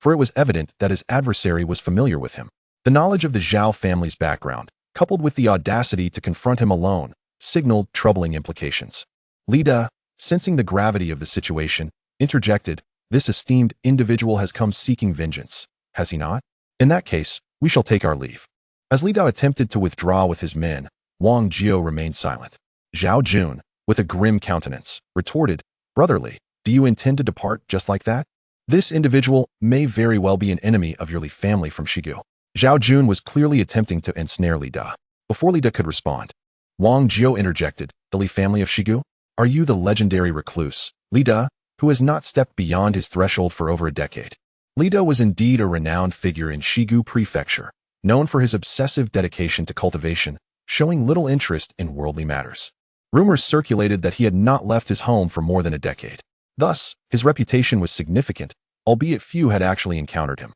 for it was evident that his adversary was familiar with him. The knowledge of the Zhao family's background, coupled with the audacity to confront him alone, signaled troubling implications. Li De, sensing the gravity of the situation, interjected, "This esteemed individual has come seeking vengeance, has he not? In that case, we shall take our leave." As Li De attempted to withdraw with his men, Wang Jiu remained silent. Zhao Jun, with a grim countenance, retorted, "Brotherly, do you intend to depart just like that? This individual may very well be an enemy of your Li family from Shigu." Zhao Jun was clearly attempting to ensnare Li De. Before Li De could respond, Wang Jiu interjected, "The Li family of Shigu? Are you the legendary recluse, Li De, who has not stepped beyond his threshold for over a decade?" Li De was indeed a renowned figure in Shigu Prefecture, known for his obsessive dedication to cultivation, showing little interest in worldly matters. Rumors circulated that he had not left his home for more than a decade. Thus, his reputation was significant, albeit few had actually encountered him.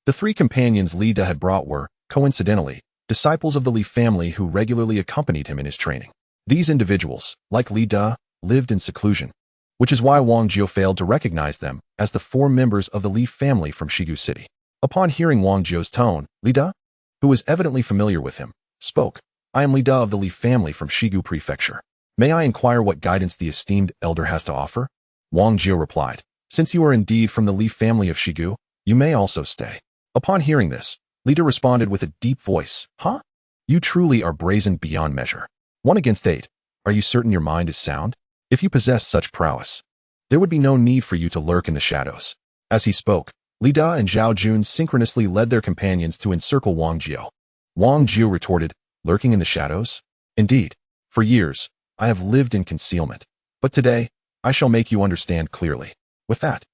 The 3 companions Li De had brought were, coincidentally, disciples of the Li family who regularly accompanied him in his training. These individuals, like Li De, lived in seclusion, which is why Wang Jiu failed to recognize them as the 4 members of the Li family from Shigu City. Upon hearing Wang Jiu's tone, Li De, who was evidently familiar with him, spoke, "I am Li De of the Li family from Shigu Prefecture. May I inquire what guidance the esteemed elder has to offer?" Wang Jiu replied, "Since you are indeed from the Li family of Shigu, you may also stay." Upon hearing this, Li De responded with a deep voice, "Huh? You truly are brazen beyond measure. 1 against 8. Are you certain your mind is sound? If you possess such prowess, there would be no need for you to lurk in the shadows. As he spoke, Li Da and Zhao Jun synchronously led their companions to encircle Wang Jiao. Wang Jiao retorted, lurking in the shadows? Indeed, for years, I have lived in concealment, but today, I shall make you understand clearly. With that,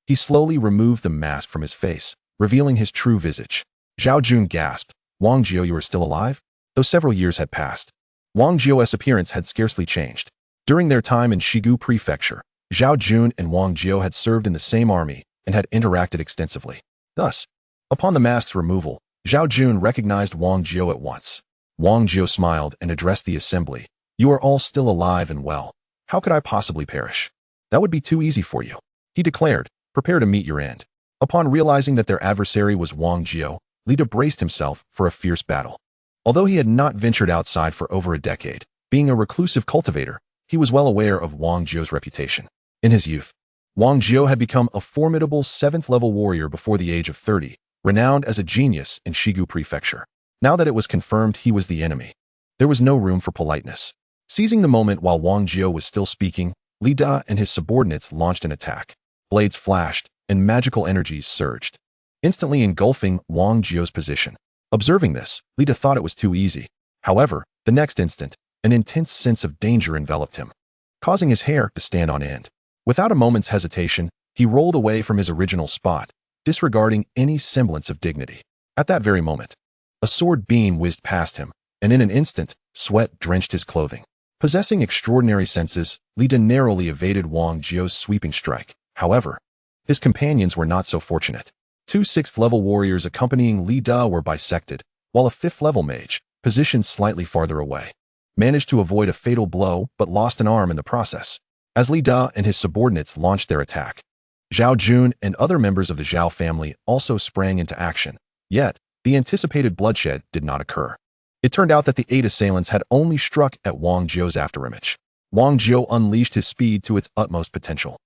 he slowly removed the mask from his face, revealing his true visage. Zhao Jun gasped, Wang Jiao, you are still alive? Though several years had passed, Wang Jiao's appearance had scarcely changed. During their time in Shigu Prefecture, Zhao Jun and Wang Jiao had served in the same army and had interacted extensively. Thus, upon the mask's removal, Zhao Jun recognized Wang Jiao at once. Wang Jiao smiled and addressed the assembly. You are all still alive and well. How could I possibly perish? That would be too easy for you, he declared. Prepare to meet your end. Upon realizing that their adversary was Wang Jiao, Li Da braced himself for a fierce battle. Although he had not ventured outside for over a decade, being a reclusive cultivator, he was well aware of Wang Jiao's reputation. In his youth, Wang Jiao had become a formidable 7th-level warrior before the age of 30, renowned as a genius in Shigu Prefecture. Now that it was confirmed he was the enemy, there was no room for politeness. Seizing the moment while Wang Jiao was still speaking, Li Da and his subordinates launched an attack. Blades flashed, and magical energies surged, instantly engulfing Wang Jiao's position. Observing this, Li Da thought it was too easy. However, the next instant, an intense sense of danger enveloped him, causing his hair to stand on end. Without a moment's hesitation, he rolled away from his original spot, disregarding any semblance of dignity. At that very moment, a sword beam whizzed past him, and in an instant, sweat drenched his clothing. Possessing extraordinary senses, Li Da narrowly evaded Wang Jiao's sweeping strike. However, his companions were not so fortunate. 2 6th-level warriors accompanying Li Da were bisected, while a 5th-level mage, positioned slightly farther away, managed to avoid a fatal blow but lost an arm in the process. As Li Da and his subordinates launched their attack, Zhao Jun and other members of the Zhao family also sprang into action. Yet, the anticipated bloodshed did not occur. It turned out that the 8 assailants had only struck at Wang Jiao's afterimage. Wang Jiao unleashed his speed to its utmost potential,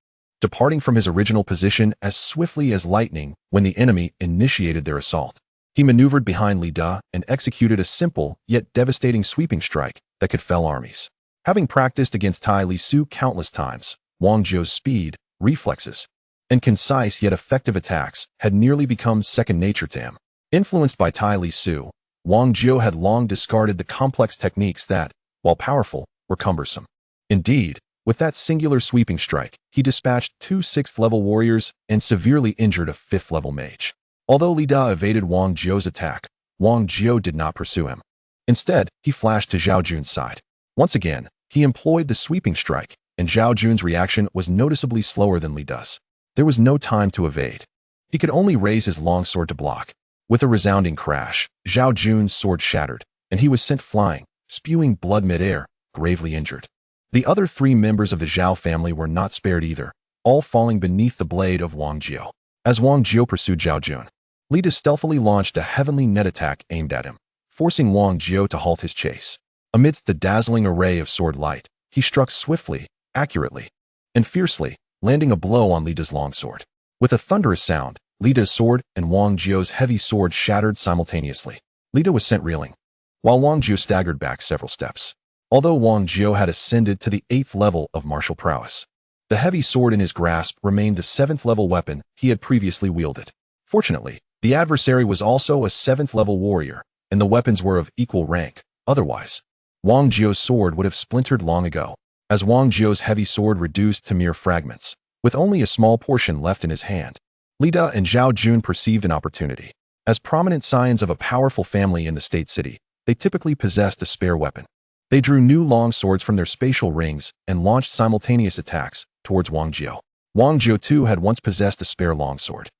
departing from his original position as swiftly as lightning when the enemy initiated their assault. He maneuvered behind Li Da and executed a simple yet devastating sweeping strike that could fell armies. Having practiced against Tai Lisuo countless times, Wang Jiao's speed, reflexes, and concise yet effective attacks had nearly become second nature to him. Influenced by Tai Lisuo, Wang Jiao had long discarded the complex techniques that, while powerful, were cumbersome. Indeed, with that singular sweeping strike, he dispatched 2 6th-level warriors and severely injured a 5th-level mage. Although Li Da evaded Wang Jiao's attack, Wang Jiao did not pursue him. Instead, he flashed to Zhao Jun's side. Once again, he employed the sweeping strike, and Zhao Jun's reaction was noticeably slower than Li Da's. There was no time to evade. He could only raise his long sword to block. With a resounding crash, Zhao Jun's sword shattered, and he was sent flying, spewing blood mid-air, gravely injured. The other 3 members of the Zhao family were not spared either, all falling beneath the blade of Wang Jiao. As Wang Jiao pursued Zhao Jun, Li Da stealthily launched a heavenly net attack aimed at him, forcing Wang Jiao to halt his chase. Amidst the dazzling array of sword light, he struck swiftly, accurately, and fiercely, landing a blow on Li Da's longsword. With a thunderous sound, Li Da's sword and Wang Jiao's heavy sword shattered simultaneously. Li Da was sent reeling, while Wang Jiao staggered back several steps. Although Wang Jiao had ascended to the 8th level of martial prowess, the heavy sword in his grasp remained the 7th-level weapon he had previously wielded. Fortunately, the adversary was also a 7th-level warrior, and the weapons were of equal rank. Otherwise, Wang Jiao's sword would have splintered long ago. As Wang Jiao's heavy sword reduced to mere fragments, with only a small portion left in his hand, Li Da and Zhao Jun perceived an opportunity. As prominent scions of a powerful family in the state city, they typically possessed a spare weapon. They drew new long swords from their spatial rings and launched simultaneous attacks towards Wang Jiao. Wang Jiao too had once possessed a spare longsword,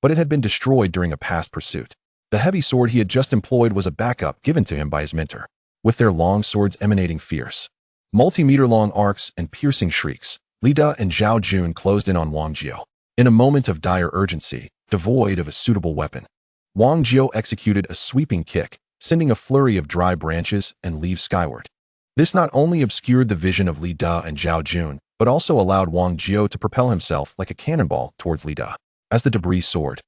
but it had been destroyed during a past pursuit. The heavy sword he had just employed was a backup given to him by his mentor. With their long swords emanating fierce, multi-meter-long arcs and piercing shrieks, Li Da and Zhao Jun closed in on Wang Jiao. In a moment of dire urgency, devoid of a suitable weapon, Wang Jiao executed a sweeping kick, sending a flurry of dry branches and leaves skyward. This not only obscured the vision of Li Da and Zhao Jun, but also allowed Wang Jiao to propel himself like a cannonball towards Li Da. As the debris soared,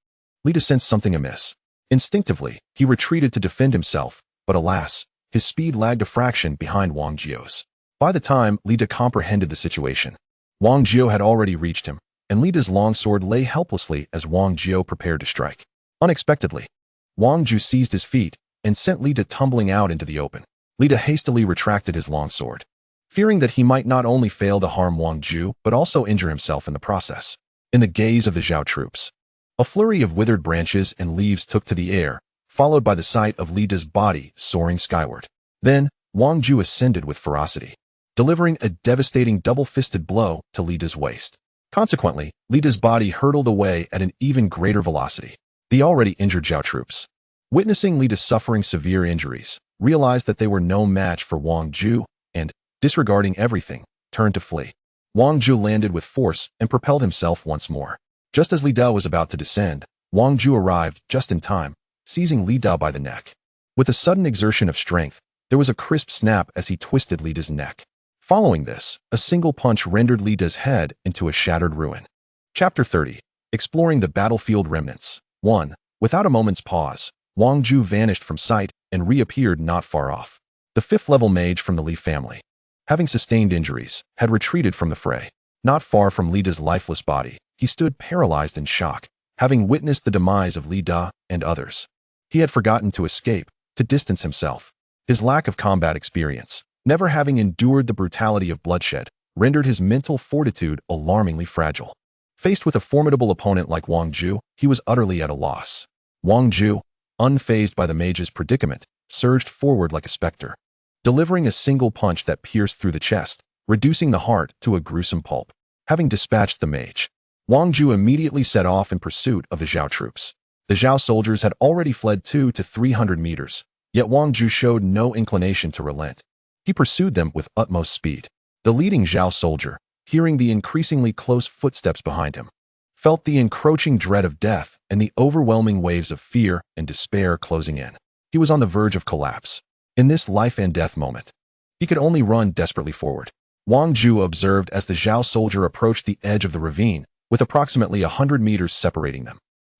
Li Da sensed something amiss. Instinctively, he retreated to defend himself, but alas, his speed lagged a fraction behind Wang Jio's. By the time Li De comprehended the situation, Wang Jio had already reached him, and Li De's longsword lay helplessly as Wang Jio prepared to strike. Unexpectedly, Wang Jio seized his feet and sent Li De tumbling out into the open. Li De hastily retracted his longsword, fearing that he might not only fail to harm Wang Jio but also injure himself in the process. In the gaze of the Zhao troops, a flurry of withered branches and leaves took to the air, followed by the sight of Li De's body soaring skyward. Then, Wang Jio ascended with ferocity, delivering a devastating double-fisted blow to Li De's waist. Consequently, Li De's body hurtled away at an even greater velocity. The already injured Zhao troops, witnessing Li De suffering severe injuries, realized that they were no match for Wang Jio and, disregarding everything, turned to flee. Wang Jio landed with force and propelled himself once more. Just as Li De was about to descend, Wang Jio arrived just in time, seizing Li De by the neck. With a sudden exertion of strength, there was a crisp snap as he twisted Li De's neck. Following this, a single punch rendered Li De's head into a shattered ruin. Chapter 30. Exploring the Battlefield Remnants. 1. Without a moment's pause, Wang Jio vanished from sight and reappeared not far off. The fifth-level mage from the Li family, having sustained injuries, had retreated from the fray. Not far from Li De's lifeless body, he stood paralyzed in shock, having witnessed the demise of Li De and others. He had forgotten to escape, to distance himself. His lack of combat experience, never having endured the brutality of bloodshed, rendered his mental fortitude alarmingly fragile. Faced with a formidable opponent like Wang Jio, he was utterly at a loss. Wang Jio, unfazed by the mage's predicament, surged forward like a specter, delivering a single punch that pierced through the chest, reducing the heart to a gruesome pulp. Having dispatched the mage, Wang Jio immediately set off in pursuit of the Zhao troops. The Zhao soldiers had already fled 200 to 300 meters, yet Wang Jio showed no inclination to relent. He pursued them with utmost speed. The leading Zhao soldier, hearing the increasingly close footsteps behind him, felt the encroaching dread of death and the overwhelming waves of fear and despair closing in. He was on the verge of collapse. In this life-and-death moment, he could only run desperately forward. Wang Jio observed as the Zhao soldier approached the edge of the ravine, with approximately 100 meters separating them.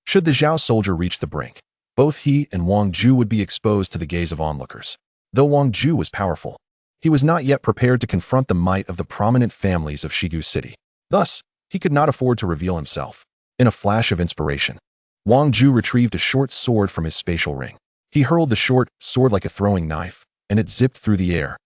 Should the Zhao soldier reach the brink, both he and Wang Jio would be exposed to the gaze of onlookers. Though Wang Jio was powerful, he was not yet prepared to confront the might of the prominent families of Shigu City. Thus, he could not afford to reveal himself. In a flash of inspiration, Wang Jio retrieved a short sword from his spatial ring. He hurled the short sword like a throwing knife, and it zipped through the air,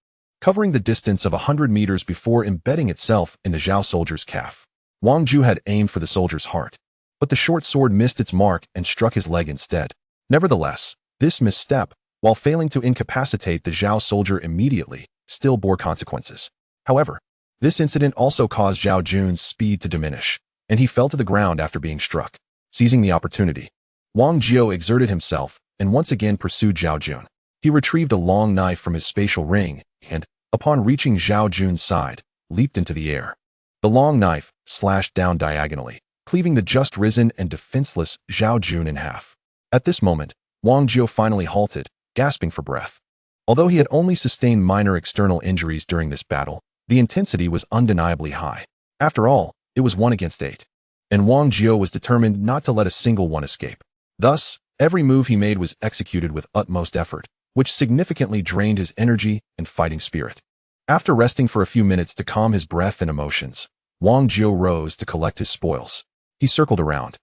covering the distance of 100 meters before embedding itself in the Zhao soldier's calf. Wang Jio had aimed for the soldier's heart, but the short sword missed its mark and struck his leg instead. Nevertheless, this misstep, while failing to incapacitate the Zhao soldier immediately, still bore consequences. However, this incident also caused Zhao Jun's speed to diminish, and he fell to the ground after being struck. Seizing the opportunity, Wang Jio exerted himself and once again pursued Zhao Jun. He retrieved a long knife from his spatial ring and, upon reaching Zhao Jun's side, leaped into the air. The long knife slashed down diagonally, cleaving the just risen and defenseless Zhao Jun in half. At this moment, Wang Jio finally halted, gasping for breath. Although he had only sustained minor external injuries during this battle, the intensity was undeniably high. After all, it was 1 against 8, and Wang Jio was determined not to let a single one escape. Thus, every move he made was executed with utmost effort, which significantly drained his energy and fighting spirit. After resting for a few minutes to calm his breath and emotions, Wang Jio rose to collect his spoils. He circled around,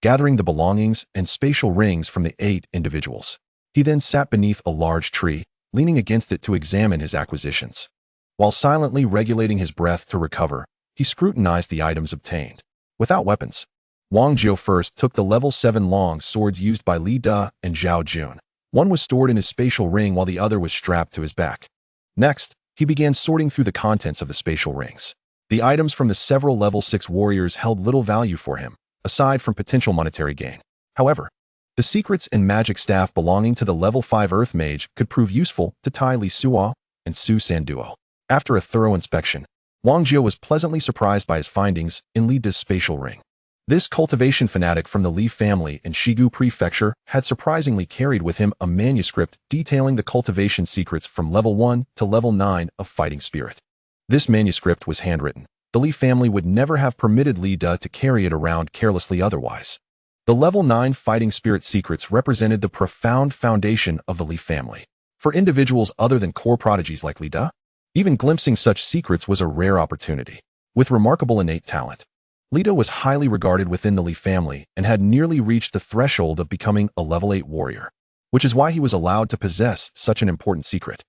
gathering the belongings and spatial rings from the 8 individuals. He then sat beneath a large tree, leaning against it to examine his acquisitions. While silently regulating his breath to recover, he scrutinized the items obtained. Without weapons, Wang Jio first took the level 7 long swords used by Li De and Zhao Jun. One was stored in his spatial ring while the other was strapped to his back. Next, he began sorting through the contents of the spatial rings. The items from the several level 6 warriors held little value for him, aside from potential monetary gain. However, the secrets and magic staff belonging to the level 5 Earth Mage could prove useful to Tai Lisuo and Su Sanduo. After a thorough inspection, Wang Jio was pleasantly surprised by his findings in Li De's spatial ring. This cultivation fanatic from the Li family in Shigu Prefecture had surprisingly carried with him a manuscript detailing the cultivation secrets from level 1 to level 9 of fighting spirit. This manuscript was handwritten. The Li family would never have permitted Li De to carry it around carelessly otherwise. The level 9 fighting spirit secrets represented the profound foundation of the Li family. For individuals other than core prodigies like Li Da, even glimpsing such secrets was a rare opportunity. With remarkable innate talent, Li Da was highly regarded within the Li family and had nearly reached the threshold of becoming a level 8 warrior, which is why he was allowed to possess such an important secret.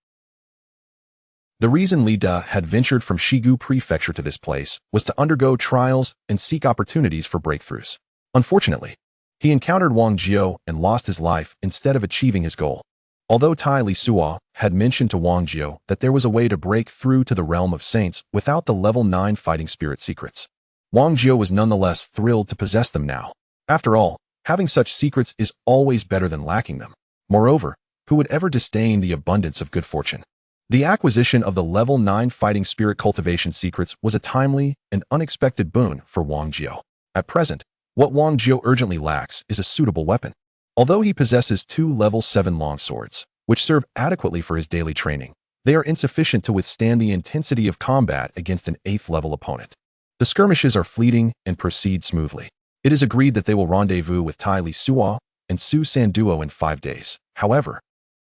The reason Li Da had ventured from Shigu Prefecture to this place was to undergo trials and seek opportunities for breakthroughs. Unfortunately, he encountered Wang Jiao and lost his life instead of achieving his goal. Although Tai Lisuo had mentioned to Wang Jiao that there was a way to break through to the realm of saints without the level 9 fighting spirit secrets, Wang Jiao was nonetheless thrilled to possess them now. After all, having such secrets is always better than lacking them. Moreover, who would ever disdain the abundance of good fortune? The acquisition of the level 9 fighting spirit cultivation secrets was a timely and unexpected boon for Wang Jiao. At present, what Wang Jiao urgently lacks is a suitable weapon. Although he possesses 2 level 7 longswords, which serve adequately for his daily training, they are insufficient to withstand the intensity of combat against an 8th level opponent. The skirmishes are fleeting and proceed smoothly. It is agreed that they will rendezvous with Tai Lisuo and Su Sanduo in 5 days. However,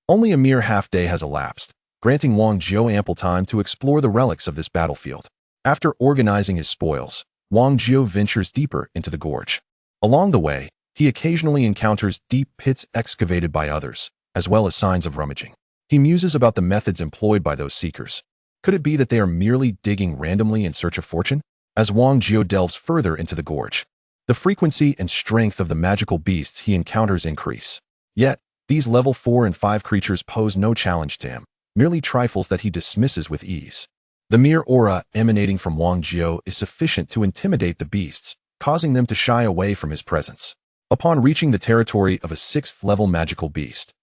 only a mere half day has elapsed, granting Wang Jiao ample time to explore the relics of this battlefield. After organizing his spoils, Wang Jiao ventures deeper into the gorge. Along the way, he occasionally encounters deep pits excavated by others, as well as signs of rummaging. He muses about the methods employed by those seekers. Could it be that they are merely digging randomly in search of fortune? As Wang Jiao delves further into the gorge, the frequency and strength of the magical beasts he encounters increase. Yet, these level 4 and 5 creatures pose no challenge to him, merely trifles that he dismisses with ease. The mere aura emanating from Wang Jiao is sufficient to intimidate the beasts, causing them to shy away from his presence. Upon reaching the territory of a 6th level magical beast,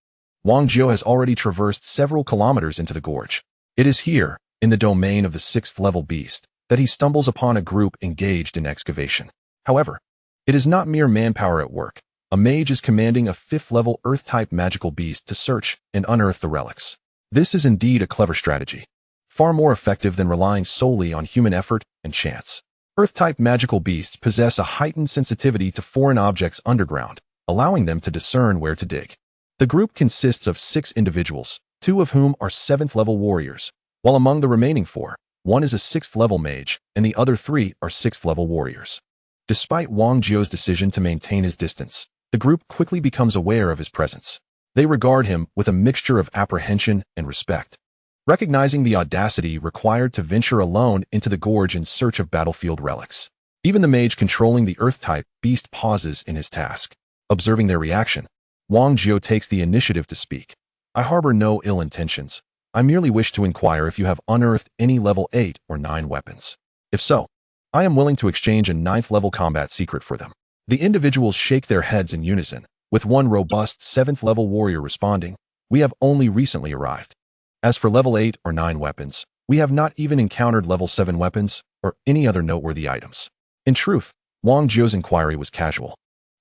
Wang Jiao has already traversed several kilometers into the gorge. It is here, in the domain of the 6th level beast, that he stumbles upon a group engaged in excavation. However, it is not mere manpower at work. A mage is commanding a 5th level earth-type magical beast to search and unearth the relics. This is indeed a clever strategy, far more effective than relying solely on human effort and chance. Earth-type magical beasts possess a heightened sensitivity to foreign objects underground, allowing them to discern where to dig. The group consists of 6 individuals, 2 of whom are 7th level warriors, while among the remaining 4, one is a 6th level mage and the other 3 are 6th level warriors. Despite Wang Jiao's decision to maintain his distance, the group quickly becomes aware of his presence. They regard him with a mixture of apprehension and respect. Recognizing the audacity required to venture alone into the gorge in search of battlefield relics, even the mage controlling the earth-type beast pauses in his task. Observing their reaction, Wang Jiao takes the initiative to speak. I harbor no ill intentions. I merely wish to inquire if you have unearthed any level 8 or 9 weapons. If so, I am willing to exchange a 9th level combat secret for them. The individuals shake their heads in unison, with one robust 7th level warrior responding, we have only recently arrived. As for level 8 or 9 weapons, we have not even encountered level 7 weapons or any other noteworthy items. In truth, Wang Jiao's inquiry was casual.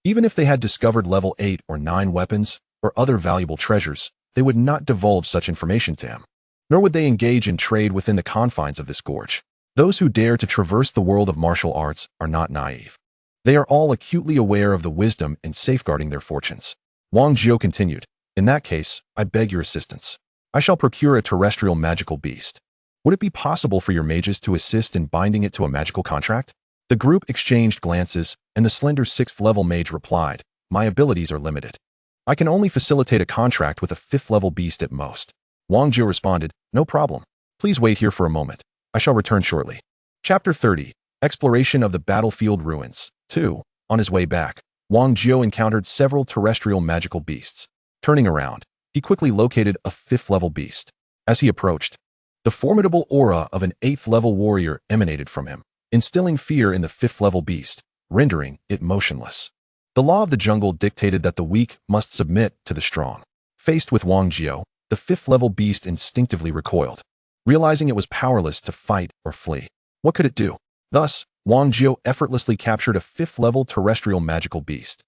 Even if they had discovered level 8 or 9 weapons or other valuable treasures, they would not divulge such information to him. Nor would they engage in trade within the confines of this gorge. Those who dare to traverse the world of martial arts are not naive. They are all acutely aware of the wisdom in safeguarding their fortunes. Wang Jiao continued, in that case, I beg your assistance. I shall procure a terrestrial magical beast. Would it be possible for your mages to assist in binding it to a magical contract? The group exchanged glances, and the slender 6th level mage replied, my abilities are limited. I can only facilitate a contract with a 5th level beast at most. Wang Jiao responded, no problem. Please wait here for a moment. I shall return shortly. Chapter 30. Exploration of the Battlefield Ruins. 2. On his way back, Wang Jiao encountered several terrestrial magical beasts. Turning around, he quickly located a 5th level beast. As he approached, the formidable aura of an 8th level warrior emanated from him, instilling fear in the 5th level beast, rendering it motionless. The law of the jungle dictated that the weak must submit to the strong. Faced with Wang Jiao, the 5th level beast instinctively recoiled, realizing it was powerless to fight or flee. What could it do? Thus, Wang Jiao effortlessly captured a 5th level terrestrial magical beast.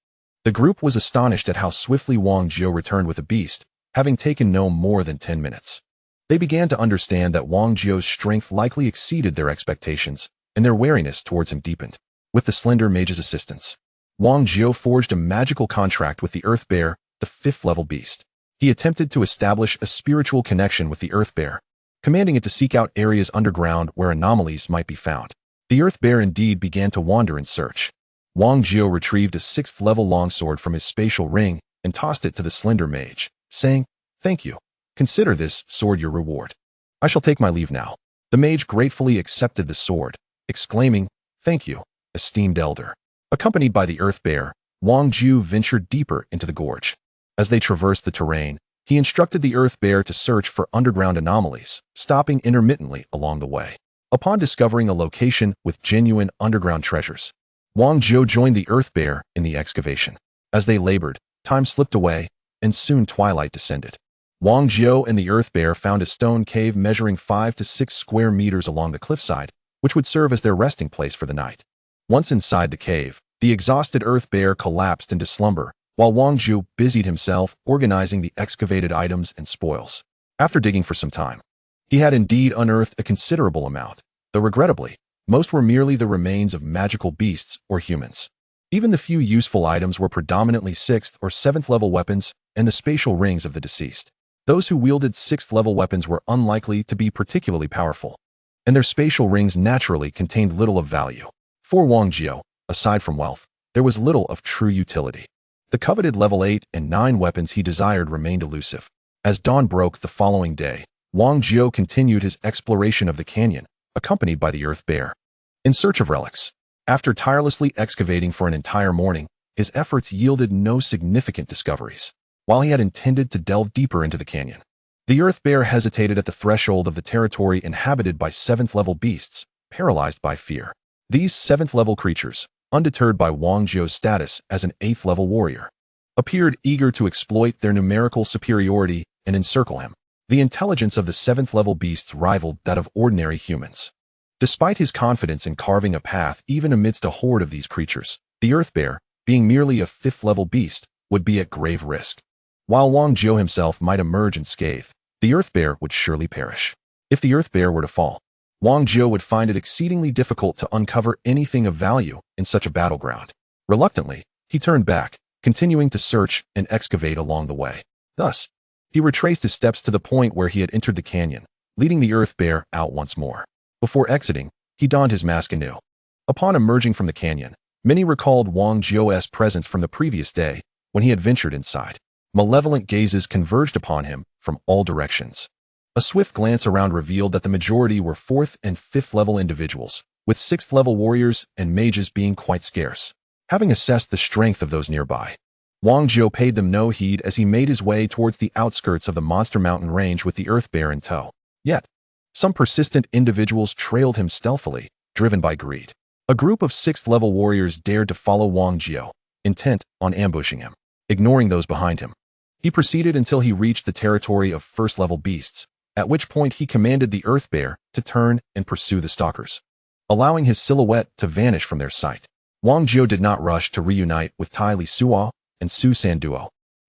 The group was astonished at how swiftly Wang Jiao returned with a beast, having taken no more than 10 minutes. They began to understand that Wang Jiao's strength likely exceeded their expectations, and their wariness towards him deepened. With the slender mage's assistance, Wang Jiao forged a magical contract with the Earth Bear, the 5th level beast. He attempted to establish a spiritual connection with the Earth Bear, commanding it to seek out areas underground where anomalies might be found. The Earth Bear indeed began to wander in search. Wang Jiao retrieved a 6th-level longsword from his spatial ring and tossed it to the slender mage, saying, "Thank you. Consider this sword your reward. I shall take my leave now." The mage gratefully accepted the sword, exclaiming, "Thank you, esteemed elder." Accompanied by the Earth Bear, Wang Jiao ventured deeper into the gorge. As they traversed the terrain, he instructed the Earth Bear to search for underground anomalies, stopping intermittently along the way. Upon discovering a location with genuine underground treasures, Wang Jiao joined the Earth Bear in the excavation. As they labored, time slipped away, and soon twilight descended. Wang Jiao and the Earth Bear found a stone cave measuring 5 to 6 square meters along the cliffside, which would serve as their resting place for the night. Once inside the cave, the exhausted Earth Bear collapsed into slumber, while Wang Jiao busied himself organizing the excavated items and spoils. After digging for some time, he had indeed unearthed a considerable amount, though regrettably, most were merely the remains of magical beasts or humans. Even the few useful items were predominantly 6th or 7th level weapons and the spatial rings of the deceased. Those who wielded 6th level weapons were unlikely to be particularly powerful, and their spatial rings naturally contained little of value. For Wang Jiao, aside from wealth, there was little of true utility. The coveted level 8 and 9 weapons he desired remained elusive. As dawn broke the following day, Wang Jiao continued his exploration of the canyon, accompanied by the Earth Bear. In search of relics, after tirelessly excavating for an entire morning, his efforts yielded no significant discoveries. While he had intended to delve deeper into the canyon, the Earth Bear hesitated at the threshold of the territory inhabited by 7th-level beasts, paralyzed by fear. These 7th-level creatures, undeterred by Wang Jiao's status as an 8th-level warrior, appeared eager to exploit their numerical superiority and encircle him. The intelligence of the 7th-level beasts rivaled that of ordinary humans. Despite his confidence in carving a path even amidst a horde of these creatures, the Earth Bear, being merely a 5th-level beast, would be at grave risk. While Wang Jiao himself might emerge unscathed, the Earth Bear would surely perish. If the Earth Bear were to fall, Wang Jiao would find it exceedingly difficult to uncover anything of value in such a battleground. Reluctantly, he turned back, continuing to search and excavate along the way. Thus, he retraced his steps to the point where he had entered the canyon, leading the Earth Bear out once more. Before exiting, he donned his mask anew. Upon emerging from the canyon, many recalled Wang Jiao's presence from the previous day when he had ventured inside. Malevolent gazes converged upon him from all directions. A swift glance around revealed that the majority were 4th and 5th level individuals, with 6th level warriors and mages being quite scarce. Having assessed the strength of those nearby, Wang Jiao paid them no heed as he made his way towards the outskirts of the Monster Mountain range with the Earth Bear in tow. Yet, some persistent individuals trailed him stealthily, driven by greed. A group of 6th level warriors dared to follow Wang Jiao, intent on ambushing him. Ignoring those behind him, he proceeded until he reached the territory of 1st level beasts, at which point he commanded the Earth Bear to turn and pursue the stalkers, allowing his silhouette to vanish from their sight. Wang Jiao did not rush to reunite with Tai Lisuo and Su Sanduo,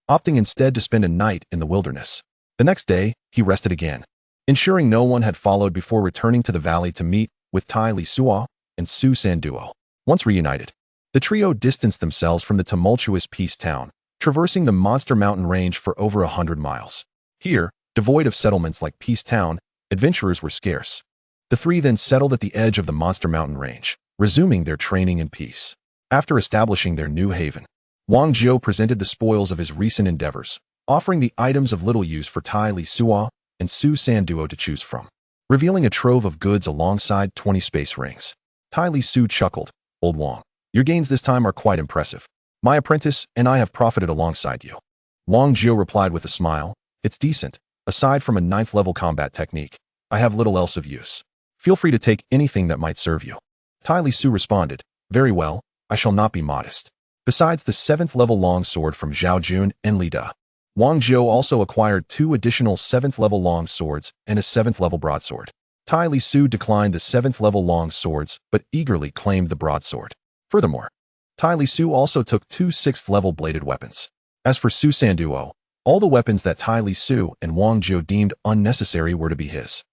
opting instead to spend a night in the wilderness. The next day, he rested again, ensuring no one had followed before returning to the valley to meet with Tai Lisuo and Su Sanduo. Once reunited, the trio distanced themselves from the tumultuous Peace Town, traversing the Monster Mountain range for over 100 miles. Here, devoid of settlements like Peace Town, adventurers were scarce. The three then settled at the edge of the Monster Mountain range, resuming their training in peace. After establishing their new haven, Wang Jiao presented the spoils of his recent endeavors, offering the items of little use for Tai Lisuo and Su Sanduo to choose from, revealing a trove of goods alongside 20 space rings. Tai Lisuo chuckled, "Old Wang, your gains this time are quite impressive. My apprentice and I have profited alongside you." Wang Jiao replied with a smile, "It's decent. Aside from a 9th level combat technique, I have little else of use. Feel free to take anything that might serve you." Tai Lisuo responded, "Very well, I shall not be modest." Besides the 7th level longsword from Zhao Jun and Li Da, Wang Jiao also acquired 2 additional 7th level long swords and a 7th level broadsword. Tai Lisuo declined the 7th level long swords but eagerly claimed the broadsword. Furthermore, Tai Lisuo also took 2 6th level bladed weapons. As for Su Sanduo, all the weapons that Tai Lisuo and Wang Jiao deemed unnecessary were to be his.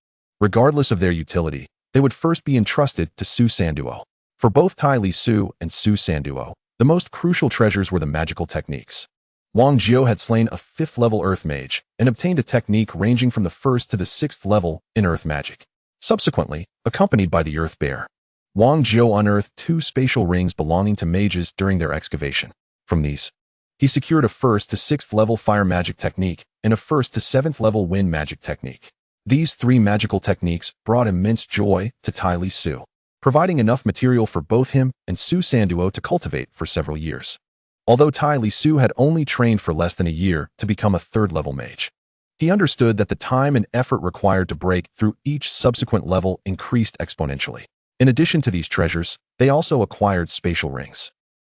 Regardless of their utility, they would first be entrusted to Su Sanduo. For both Tai Lisuo and Su Sanduo, the most crucial treasures were the magical techniques. Wang Jiao had slain a 5th-level Earth Mage and obtained a technique ranging from the 1st to the 6th level in Earth Magic. Subsequently, accompanied by the Earth Bear, Wang Jiao unearthed 2 spatial rings belonging to mages during their excavation. From these, he secured a 1st to 6th level Fire Magic technique and a 1st to 7th level Wind Magic technique. These 3 magical techniques brought immense joy to Tai Lisuo, providing enough material for both him and Su Sanduo to cultivate for several years. Although Tai Lisuo had only trained for less than a year to become a 3rd-level mage, he understood that the time and effort required to break through each subsequent level increased exponentially. In addition to these treasures, they also acquired spatial rings.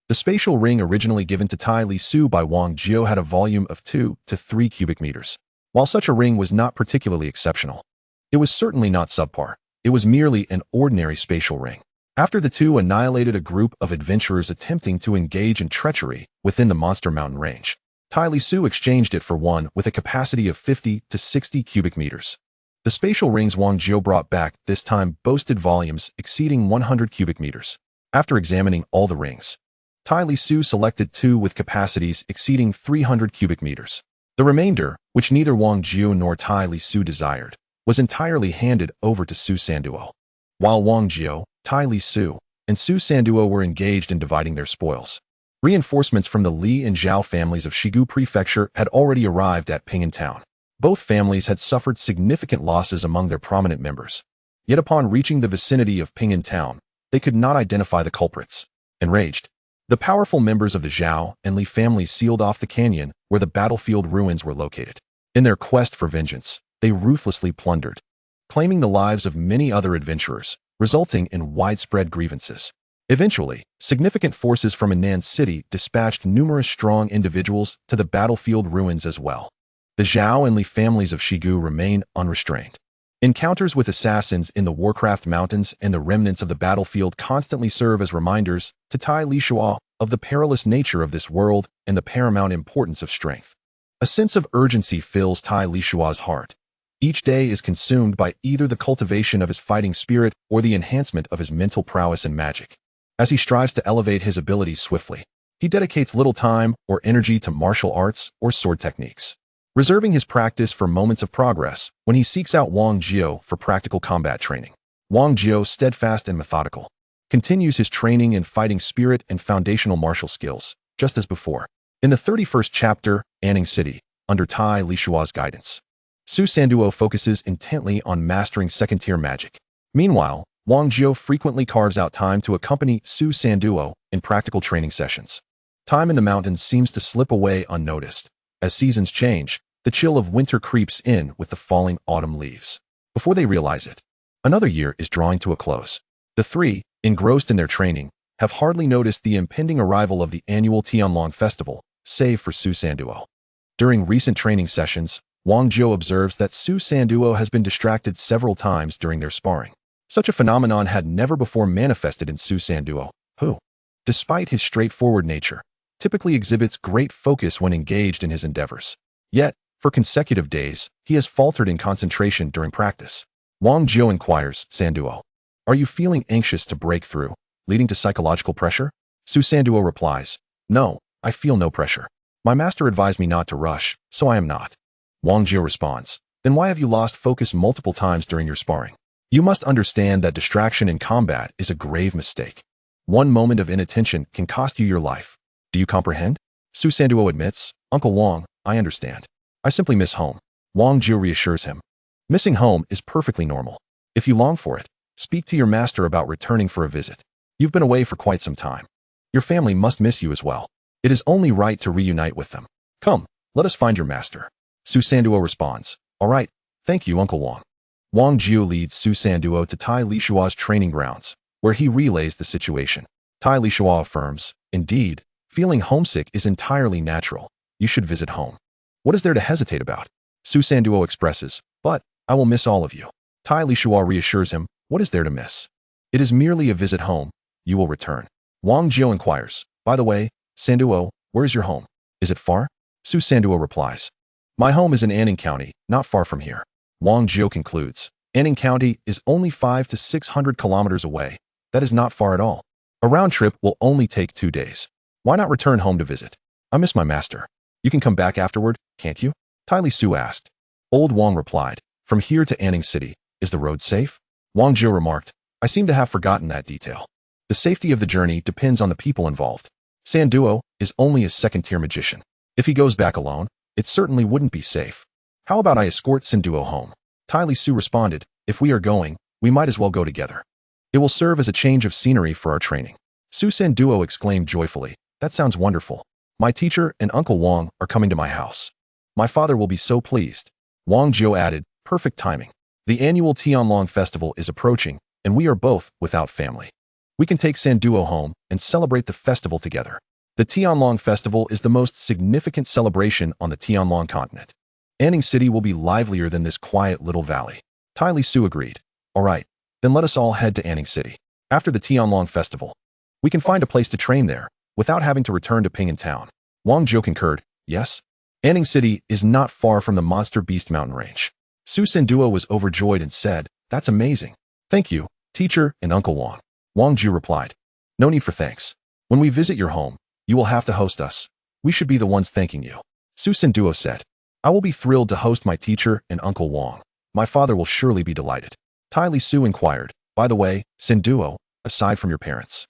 The spatial ring originally given to Tai Lisuo by Wang Jiao had a volume of 2 to 3 cubic meters. While such a ring was not particularly exceptional, it was certainly not subpar. It was merely an ordinary spatial ring. After the two annihilated a group of adventurers attempting to engage in treachery within the Monster Mountain range, Tai Lisuo exchanged it for one with a capacity of 50 to 60 cubic meters. The spatial rings Wang Jiao brought back this time boasted volumes exceeding 100 cubic meters. After examining all the rings, Tai Lisuo selected 2 with capacities exceeding 300 cubic meters. The remainder, which neither Wang Jiao nor Tai Lisuo desired, was entirely handed over to Su Sanduo. While Wang Jiao, Tai Lisuo, and Su Sanduo were engaged in dividing their spoils, reinforcements from the Li and Zhao families of Shigu Prefecture had already arrived at Ping'an Town. Both families had suffered significant losses among their prominent members. Yet upon reaching the vicinity of Ping'an Town, they could not identify the culprits. Enraged, the powerful members of the Zhao and Li families sealed off the canyon where the battlefield ruins were located. In their quest for vengeance, they ruthlessly plundered, claiming the lives of many other adventurers, resulting in widespread grievances. Eventually, significant forces from Henan City dispatched numerous strong individuals to the battlefield ruins as well. The Zhao and Li families of Shigu remain unrestrained. Encounters with assassins in the Warcraft Mountains and the remnants of the battlefield constantly serve as reminders to Tai Lisuo of the perilous nature of this world and the paramount importance of strength. A sense of urgency fills Tai Lisuo's heart. Each day is consumed by either the cultivation of his fighting spirit or the enhancement of his mental prowess and magic. As he strives to elevate his abilities swiftly, he dedicates little time or energy to martial arts or sword techniques, reserving his practice for moments of progress when he seeks out Wang Jiao for practical combat training. Wang Jiao, steadfast and methodical, continues his training in fighting spirit and foundational martial skills, just as before. In the 31st chapter, Anning City, under Tai Lisuo's guidance, Su Sanduo focuses intently on mastering second-tier magic. Meanwhile, Wang Jiao frequently carves out time to accompany Su Sanduo in practical training sessions. Time in the mountains seems to slip away unnoticed. As seasons change, the chill of winter creeps in with the falling autumn leaves. Before they realize it, another year is drawing to a close. The three, engrossed in their training, have hardly noticed the impending arrival of the annual Tianlong festival, save for Su Sanduo. During recent training sessions, Wang Jiao observes that Su Sanduo has been distracted several times during their sparring. Such a phenomenon had never before manifested in Su Sanduo, who, despite his straightforward nature, typically exhibits great focus when engaged in his endeavors. Yet, for consecutive days, he has faltered in concentration during practice. Wang Jiao inquires, Sanduo, are you feeling anxious to break through, leading to psychological pressure? Su Sanduo replies, no, I feel no pressure. My master advised me not to rush, so I am not. Wang Jiao responds, then why have you lost focus multiple times during your sparring? You must understand that distraction in combat is a grave mistake. One moment of inattention can cost you your life. Do you comprehend? Su Sanduo admits, Uncle Wang, I understand. I simply miss home. Wang Jiao reassures him. Missing home is perfectly normal. If you long for it, speak to your master about returning for a visit. You've been away for quite some time. Your family must miss you as well. It is only right to reunite with them. Come, let us find your master. Su Sanduo responds, all right, thank you, Uncle Wang. Wang Jiao leads Su Sanduo to Tai Lisuo's training grounds, where he relays the situation. Tai Lisuo affirms, indeed, feeling homesick is entirely natural. You should visit home. What is there to hesitate about? Su Sanduo expresses, but I will miss all of you. Tai Lisuo reassures him, what is there to miss? It is merely a visit home. You will return. Wang Jiao inquires, by the way, Sanduo, where is your home? Is it far? Su Sanduo replies, my home is in Anning County, not far from here. Wang Jiao concludes, Anning County is only 500 to 600 kilometers away. That is not far at all. A round trip will only take 2 days. Why not return home to visit? I miss my master. You can come back afterward, can't you? Tai Lisuo asked. Old Wang replied, from here to Anning City, is the road safe? Wang Jiu remarked, I seem to have forgotten that detail. The safety of the journey depends on the people involved. Sanduo is only a second-tier magician. If he goes back alone, it certainly wouldn't be safe. How about I escort Sanduo home? Tai Lisuo responded, if we are going, we might as well go together. It will serve as a change of scenery for our training. Su Sanduo exclaimed joyfully, that sounds wonderful. My teacher and Uncle Wang are coming to my house. My father will be so pleased. Wang Jiu added, perfect timing. The annual Tianlong festival is approaching, and we are both without family. We can take Sanduo home and celebrate the festival together. The Tianlong festival is the most significant celebration on the Tianlong continent. Anning City will be livelier than this quiet little valley. Tai Lisuo agreed. All right, then let us all head to Anning City. After the Tianlong festival, we can find a place to train there, without having to return to Ping'an Town. Wang Jiu concurred, yes. Anning City is not far from the Monster Beast mountain range. Su Sanduo was overjoyed and said, that's amazing. Thank you, teacher and Uncle Wang. Wang Jiu replied, no need for thanks. When we visit your home, you will have to host us. We should be the ones thanking you. Su Sanduo said, I will be thrilled to host my teacher and Uncle Wang. My father will surely be delighted. Tai Lisuo inquired, by the way, Sanduo, aside from your parents,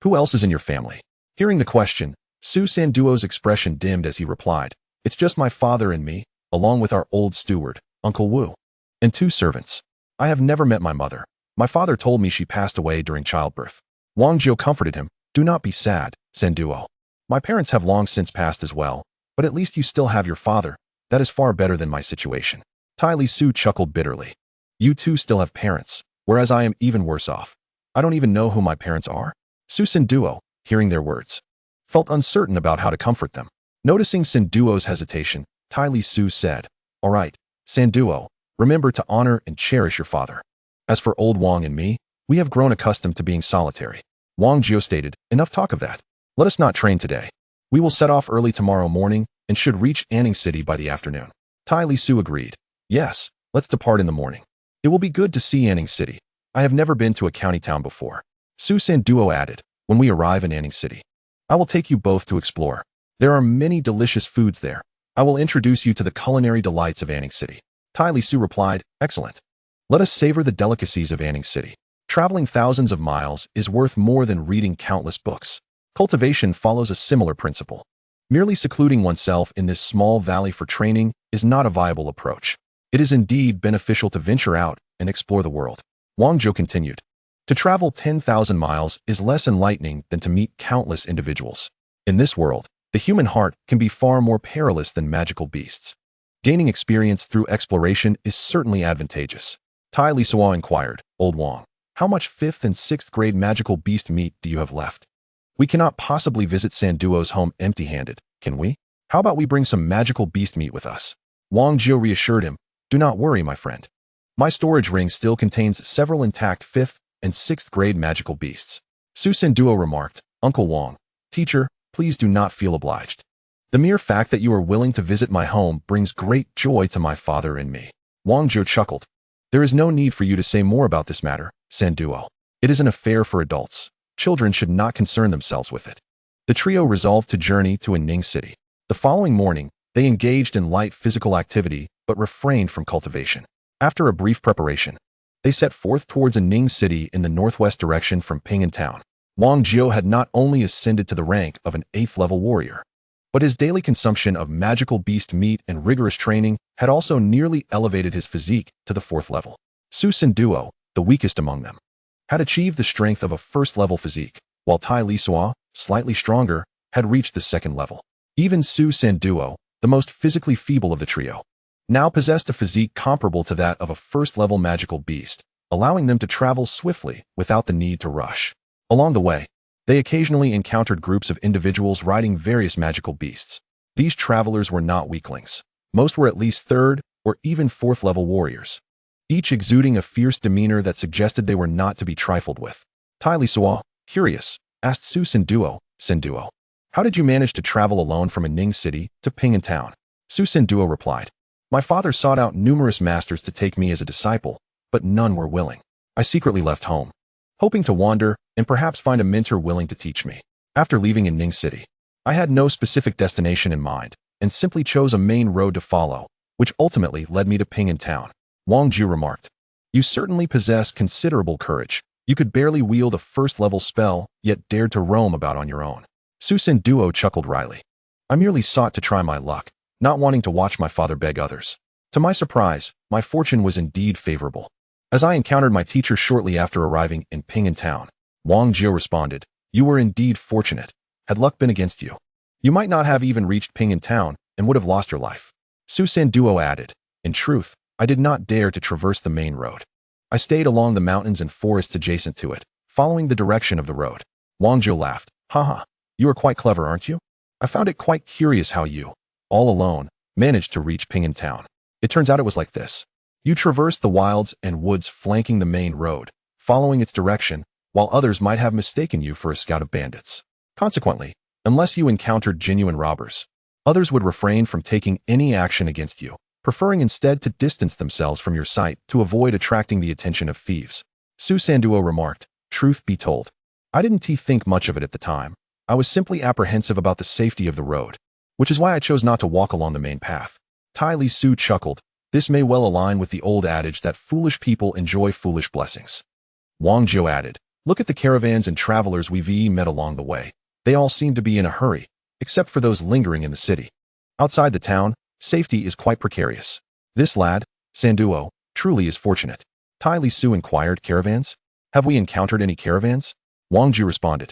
who else is in your family? Hearing the question, Su Sanduo's expression dimmed as he replied, it's just my father and me, along with our old steward, Uncle Wu, and 2 servants. I have never met my mother. My father told me she passed away during childbirth. Wang Jiu comforted him, do not be sad, Sanduo. My parents have long since passed as well, but at least you still have your father. That is far better than my situation. Tai Lisuo chuckled bitterly. You two still have parents, whereas I am even worse off. I don't even know who my parents are. Su Sanduo, hearing their words, felt uncertain about how to comfort them. Noticing Sanduo's hesitation, Tai Lisuo said, all right, Sanduo, remember to honor and cherish your father. As for old Wang and me, we have grown accustomed to being solitary. Wang Jiu stated, enough talk of that. Let us not train today. We will set off early tomorrow morning and should reach Anning City by the afternoon. Tai Lisuo agreed. Yes, let's depart in the morning. It will be good to see Anning City. I have never been to a county town before. Su Sanduo added, when we arrive in Anning City, I will take you both to explore. There are many delicious foods there. I will introduce you to the culinary delights of Anning City. Tai Lisuo replied, excellent. Let us savor the delicacies of Anning City. Traveling thousands of miles is worth more than reading countless books. Cultivation follows a similar principle. Merely secluding oneself in this small valley for training is not a viable approach. It is indeed beneficial to venture out and explore the world. Wang Jiu continued. To travel 10,000 miles is less enlightening than to meet countless individuals. In this world, the human heart can be far more perilous than magical beasts. Gaining experience through exploration is certainly advantageous. Tai Lisuo inquired, Old Wang, how much 5th and 6th grade magical beast meat do you have left? We cannot possibly visit Sanduo's home empty-handed, can we? How about we bring some magical beast meat with us? Wang Jiu reassured him, do not worry, my friend. My storage ring still contains several intact 5th and 6th grade magical beasts. Su Sanduo remarked, Uncle Wang, teacher, please do not feel obliged. The mere fact that you are willing to visit my home brings great joy to my father and me. Wang Jiu chuckled. There is no need for you to say more about this matter, Sanduo. It is an affair for adults. Children should not concern themselves with it. The trio resolved to journey to Anning City. The following morning, they engaged in light physical activity but refrained from cultivation. After a brief preparation, they set forth towards Anning City in the northwest direction from Ping'an Town. Wang Jiu had not only ascended to the rank of an 8th-level warrior, but his daily consumption of magical beast meat and rigorous training had also nearly elevated his physique to the 4th level. Su Sanduo, the weakest among them, had achieved the strength of a 1st-level physique, while Tai Lisuo, slightly stronger, had reached the 2nd level. Even Su Sanduo, the most physically feeble of the trio, now possessed a physique comparable to that of a 1st-level magical beast, allowing them to travel swiftly without the need to rush. Along the way, they occasionally encountered groups of individuals riding various magical beasts. These travelers were not weaklings. Most were at least 3rd or even 4th-level warriors, each exuding a fierce demeanor that suggested they were not to be trifled with. Tai Lisuo, curious, asked Su Sanduo, Sanduo, how did you manage to travel alone from Anning City to Ping'an Town? Su Sanduo replied, my father sought out numerous masters to take me as a disciple, but none were willing. I secretly left home, hoping to wander and perhaps find a mentor willing to teach me. After leaving Anning City, I had no specific destination in mind, and simply chose a main road to follow, which ultimately led me to Ping'an Town. Wang Jiu remarked. You certainly possess considerable courage. You could barely wield a first-level spell, yet dared to roam about on your own. Su San Duo chuckled wryly. I merely sought to try my luck, not wanting to watch my father beg others. To my surprise, my fortune was indeed favorable. As I encountered my teacher shortly after arriving in Ping'an Town, Wang Jiu responded, You were indeed fortunate. Had luck been against you, you might not have even reached Ping'an Town and would have lost your life. Su San Duo added, In truth, I did not dare to traverse the main road. I stayed along the mountains and forests adjacent to it, following the direction of the road. Wang Jiu laughed. Haha, you are quite clever, aren't you? I found it quite curious how you, all alone, managed to reach Ping'an Town. It turns out it was like this. You traversed the wilds and woods flanking the main road, following its direction, while others might have mistaken you for a scout of bandits. Consequently, unless you encountered genuine robbers, others would refrain from taking any action against you, preferring instead to distance themselves from your sight to avoid attracting the attention of thieves. Su San Duo remarked, Truth be told, I didn't think much of it at the time. I was simply apprehensive about the safety of the road, which is why I chose not to walk along the main path. Tai Lisuo chuckled. This may well align with the old adage that foolish people enjoy foolish blessings. Wang Jiu added, Look at the caravans and travelers we've met along the way. They all seem to be in a hurry, except for those lingering in the city. Outside the town, safety is quite precarious. This lad, Sanduo, truly is fortunate. Tai Lisuo inquired, Caravans? Have we encountered any caravans? Wang Jiu responded.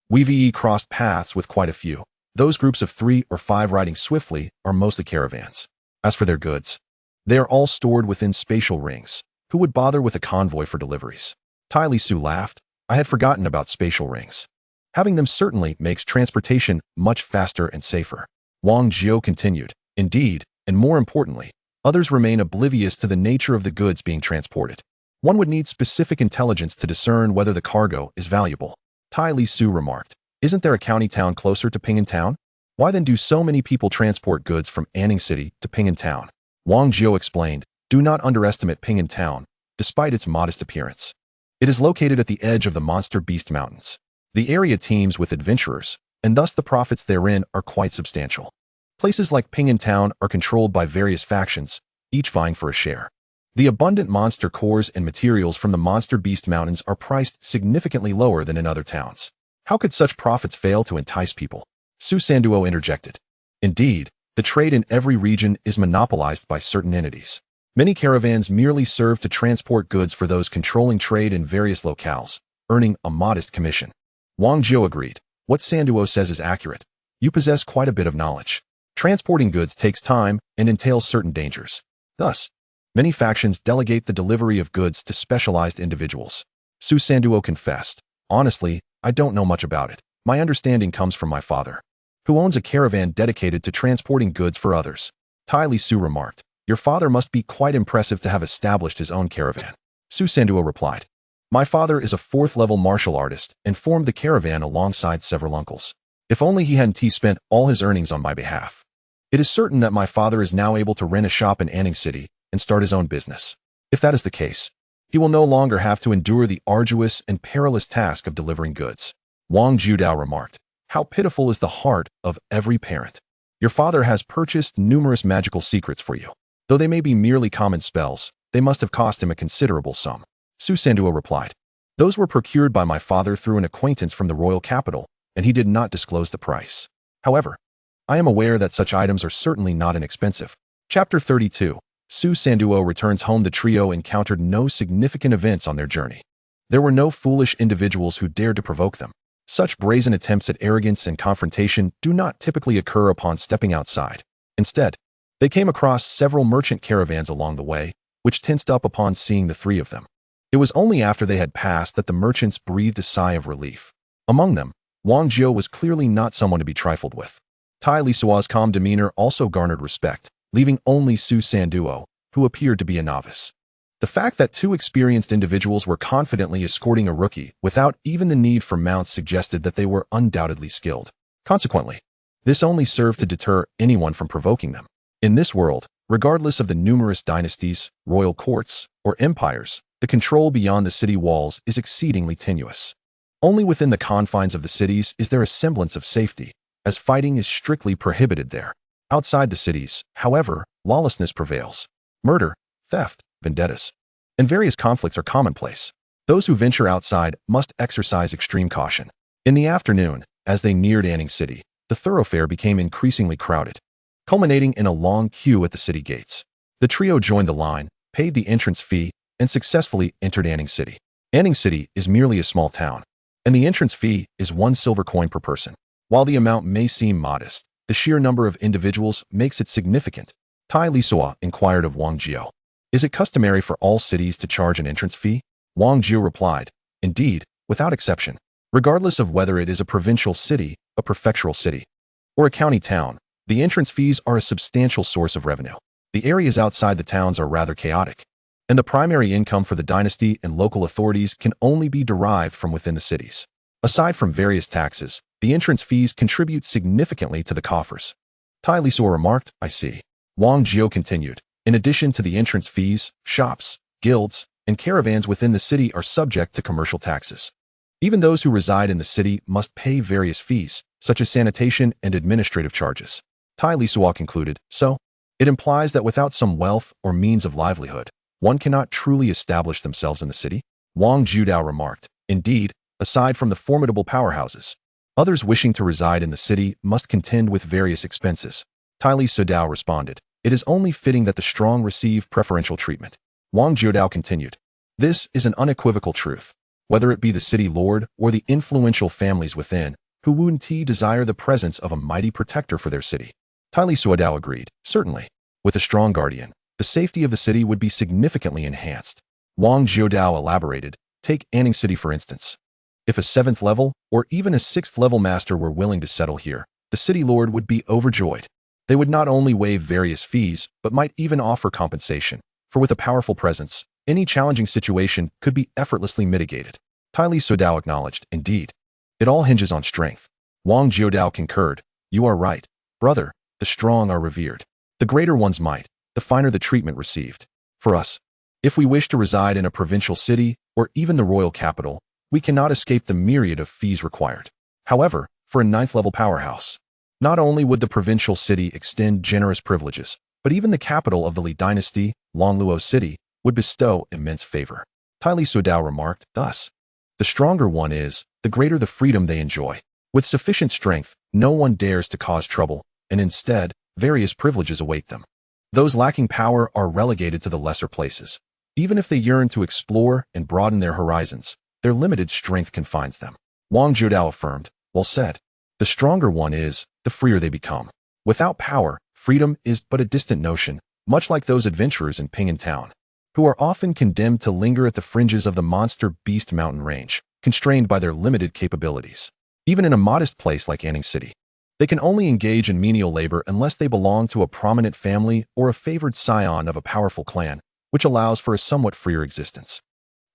We've crossed paths with quite a few. Those groups of 3 or 5 riding swiftly are mostly caravans. As for their goods, they are all stored within spatial rings. Who would bother with a convoy for deliveries? Tai Lisuo laughed. I had forgotten about spatial rings. Having them certainly makes transportation much faster and safer. Wang Jiu continued. Indeed, and more importantly, others remain oblivious to the nature of the goods being transported. One would need specific intelligence to discern whether the cargo is valuable. Tai Lisuo remarked. Isn't there a county town closer to Ping'an Town? Why then do so many people transport goods from Anning City to Ping'an Town? Wang Jiu explained, Do not underestimate Ping'an Town, despite its modest appearance. It is located at the edge of the Monster Beast Mountains. The area teems with adventurers, and thus the profits therein are quite substantial. Places like Ping'an Town are controlled by various factions, each vying for a share. The abundant monster cores and materials from the Monster Beast Mountains are priced significantly lower than in other towns. How could such profits fail to entice people? Su San Duo interjected. Indeed, the trade in every region is monopolized by certain entities. Many caravans merely serve to transport goods for those controlling trade in various locales, earning a modest commission. Wang Jiu agreed. What Sanduo says is accurate. You possess quite a bit of knowledge. Transporting goods takes time and entails certain dangers. Thus, many factions delegate the delivery of goods to specialized individuals. Su Sanduo confessed. Honestly, I don't know much about it. My understanding comes from my father, who owns a caravan dedicated to transporting goods for others. Tai Lisuo remarked. Your father must be quite impressive to have established his own caravan. Su Sanduo replied. My father is a 4th-level martial artist and formed the caravan alongside several uncles. If only he hadn't spent all his earnings on my behalf. It is certain that my father is now able to rent a shop in Anning City and start his own business. If that is the case, he will no longer have to endure the arduous and perilous task of delivering goods. Wang Jiu remarked. How pitiful is the heart of every parent. Your father has purchased numerous magical secrets for you. Though they may be merely common spells, they must have cost him a considerable sum. Su Sanduo replied. Those were procured by my father through an acquaintance from the royal capital, and he did not disclose the price. However, I am aware that such items are certainly not inexpensive. Chapter 32. Su Sanduo returns home. The trio encountered no significant events on their journey. There were no foolish individuals who dared to provoke them. Such brazen attempts at arrogance and confrontation do not typically occur upon stepping outside. Instead, they came across several merchant caravans along the way, which tensed up upon seeing the 3 of them. It was only after they had passed that the merchants breathed a sigh of relief. Among them, Wang Jiu was clearly not someone to be trifled with. Tai Lisuo's calm demeanor also garnered respect, leaving only Su Sanduo, who appeared to be a novice. The fact that 2 experienced individuals were confidently escorting a rookie without even the need for mounts suggested that they were undoubtedly skilled. Consequently, this only served to deter anyone from provoking them. In this world, regardless of the numerous dynasties, royal courts, or empires, the control beyond the city walls is exceedingly tenuous. Only within the confines of the cities is there a semblance of safety, as fighting is strictly prohibited there. Outside the cities, however, lawlessness prevails. Murder, theft, vendettas, and various conflicts are commonplace. Those who venture outside must exercise extreme caution. In the afternoon, as they neared Anning City, the thoroughfare became increasingly crowded, culminating in a long queue at the city gates. The trio joined the line, paid the entrance fee, and successfully entered Anning City. Anning City is merely a small town, and the entrance fee is 1 silver coin per person. While the amount may seem modest, the sheer number of individuals makes it significant. Tai Lisuo inquired of Wang Jiao, "Is it customary for all cities to charge an entrance fee?" Wang Jiao replied, "Indeed, without exception. Regardless of whether it is a provincial city, a prefectural city, or a county town, the entrance fees are a substantial source of revenue. The areas outside the towns are rather chaotic, and the primary income for the dynasty and local authorities can only be derived from within the cities. Aside from various taxes, the entrance fees contribute significantly to the coffers." Tai Lisuo remarked, "I see." Wang Jiao continued, "In addition to the entrance fees, shops, guilds, and caravans within the city are subject to commercial taxes. Even those who reside in the city must pay various fees, such as sanitation and administrative charges." Tai Lisuo concluded, "So, it implies that without some wealth or means of livelihood, one cannot truly establish themselves in the city?" Wang Jiao remarked, "Indeed, aside from the formidable powerhouses, others wishing to reside in the city must contend with various expenses." Tai Lisuo responded, "It is only fitting that the strong receive preferential treatment." Wang Jiao continued, "This is an unequivocal truth. Whether it be the city lord or the influential families within, who wouldn't desire the presence of a mighty protector for their city?" Tai Lisuo agreed, "Certainly. With a strong guardian, the safety of the city would be significantly enhanced." Wang Jiao elaborated, "Take Anning City for instance. If a 7th level or even a 6th level master were willing to settle here, the city lord would be overjoyed. They would not only waive various fees, but might even offer compensation, for with a powerful presence, any challenging situation could be effortlessly mitigated." Tai Lisuo acknowledged, "Indeed, it all hinges on strength." Wang Jiao concurred, "You are right, brother. The strong are revered. The greater one's might, the finer the treatment received. For us, if we wish to reside in a provincial city or even the royal capital, we cannot escape the myriad of fees required. However, for a 9th level powerhouse, not only would the provincial city extend generous privileges, but even the capital of the Li dynasty, Longluo City, would bestow immense favor." Tai Lisuo remarked, "Thus, the stronger one is, the greater the freedom they enjoy. With sufficient strength, no one dares to cause trouble, and instead, various privileges await them. Those lacking power are relegated to the lesser places. Even if they yearn to explore and broaden their horizons, their limited strength confines them." Wang Jiao affirmed, "Well said. The stronger one is, the freer they become. Without power, freedom is but a distant notion, much like those adventurers in Ping'an Town, who are often condemned to linger at the fringes of the monster beast mountain range, constrained by their limited capabilities. Even in a modest place like Anning City, they can only engage in menial labor unless they belong to a prominent family or a favored scion of a powerful clan, which allows for a somewhat freer existence."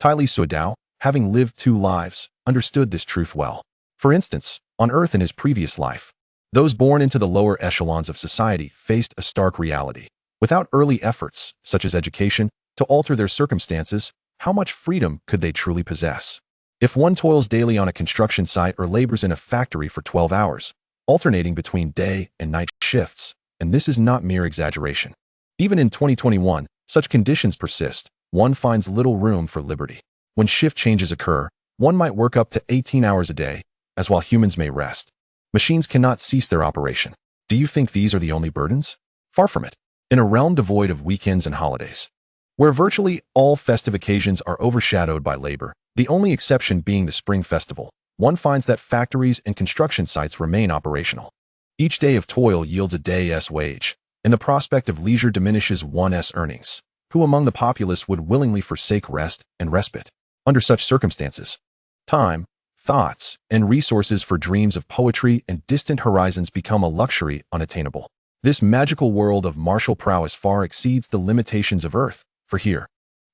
Tai Lisuo, having lived 2 lives, understood this truth well. For instance, on Earth in his previous life, those born into the lower echelons of society faced a stark reality. Without early efforts, such as education, to alter their circumstances, how much freedom could they truly possess? If one toils daily on a construction site or labors in a factory for 12 hours, alternating between day and night shifts, and this is not mere exaggeration. Even in 2021, such conditions persist, one finds little room for liberty. When shift changes occur, one might work up to 18 hours a day, as while humans may rest, machines cannot cease their operation. Do you think these are the only burdens? Far from it. In a realm devoid of weekends and holidays, where virtually all festive occasions are overshadowed by labor, the only exception being the Spring Festival, one finds that factories and construction sites remain operational. Each day of toil yields a day's wage, and the prospect of leisure diminishes one's earnings. Who among the populace would willingly forsake rest and respite? Under such circumstances, time, thoughts, and resources for dreams of poetry and distant horizons become a luxury unattainable. This magical world of martial prowess far exceeds the limitations of Earth, for here,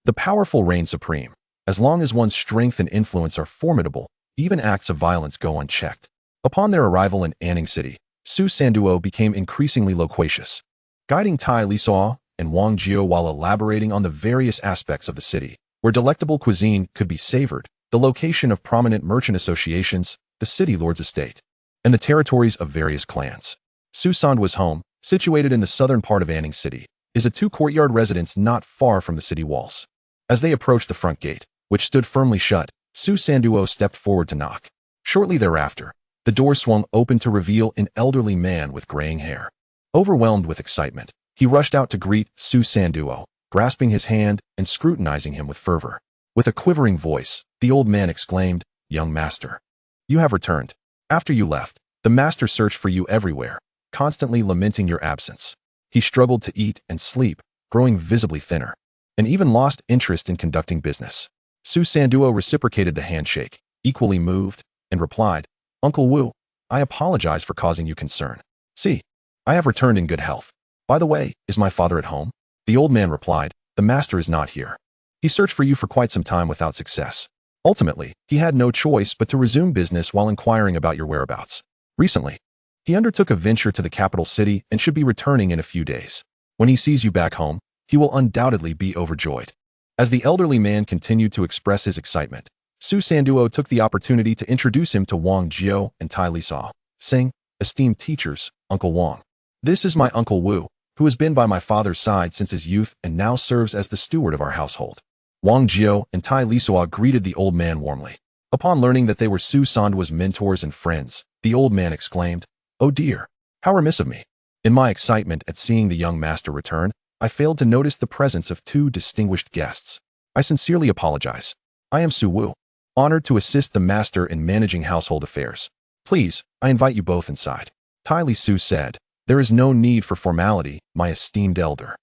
the powerful reign supreme. As long as one's strength and influence are formidable, even acts of violence go unchecked. Upon their arrival in Anning City, Su Sanduo became increasingly loquacious, guiding Tai Lisuo and Wang Jiao while elaborating on the various aspects of the city, where delectable cuisine could be savored, the location of prominent merchant associations, the city lord's estate, and the territories of various clans. Su Sand was home, situated in the southern part of Anning City, is a two-courtyard residence not far from the city walls. As they approached the front gate, which stood firmly shut, Su Sanduo stepped forward to knock. Shortly thereafter, the door swung open to reveal an elderly man with graying hair. Overwhelmed with excitement, he rushed out to greet Su Sanduo, grasping his hand and scrutinizing him with fervor. With a quivering voice, the old man exclaimed, "Young master, you have returned. After you left, the master searched for you everywhere, constantly lamenting your absence. He struggled to eat and sleep, growing visibly thinner, and even lost interest in conducting business." Su Sanduo reciprocated the handshake, equally moved, and replied, "Uncle Wu, I apologize for causing you concern. See, I have returned in good health. By the way, is my father at home?" The old man replied, "The master is not here. He searched for you for quite some time without success. Ultimately, he had no choice but to resume business while inquiring about your whereabouts. Recently, he undertook a venture to the capital city and should be returning in a few days. When he sees you back home, he will undoubtedly be overjoyed." As the elderly man continued to express his excitement, Su Sanduo took the opportunity to introduce him to Wang Jiao and Tai Lisuo, saying, "Esteemed teachers, Uncle Wang. This is my Uncle Wu, who has been by my father's side since his youth and now serves as the steward of our household." Wang Jiao and Tai Lisuo greeted the old man warmly. Upon learning that they were Su Sanduo's mentors and friends, the old man exclaimed, "Oh dear, how remiss of me. In my excitement at seeing the young master return, I failed to notice the presence of two distinguished guests. I sincerely apologize. I am Su Wu, honored to assist the master in managing household affairs. Please, I invite you both inside." Tai Lisuo said, "There is no need for formality, my esteemed elder.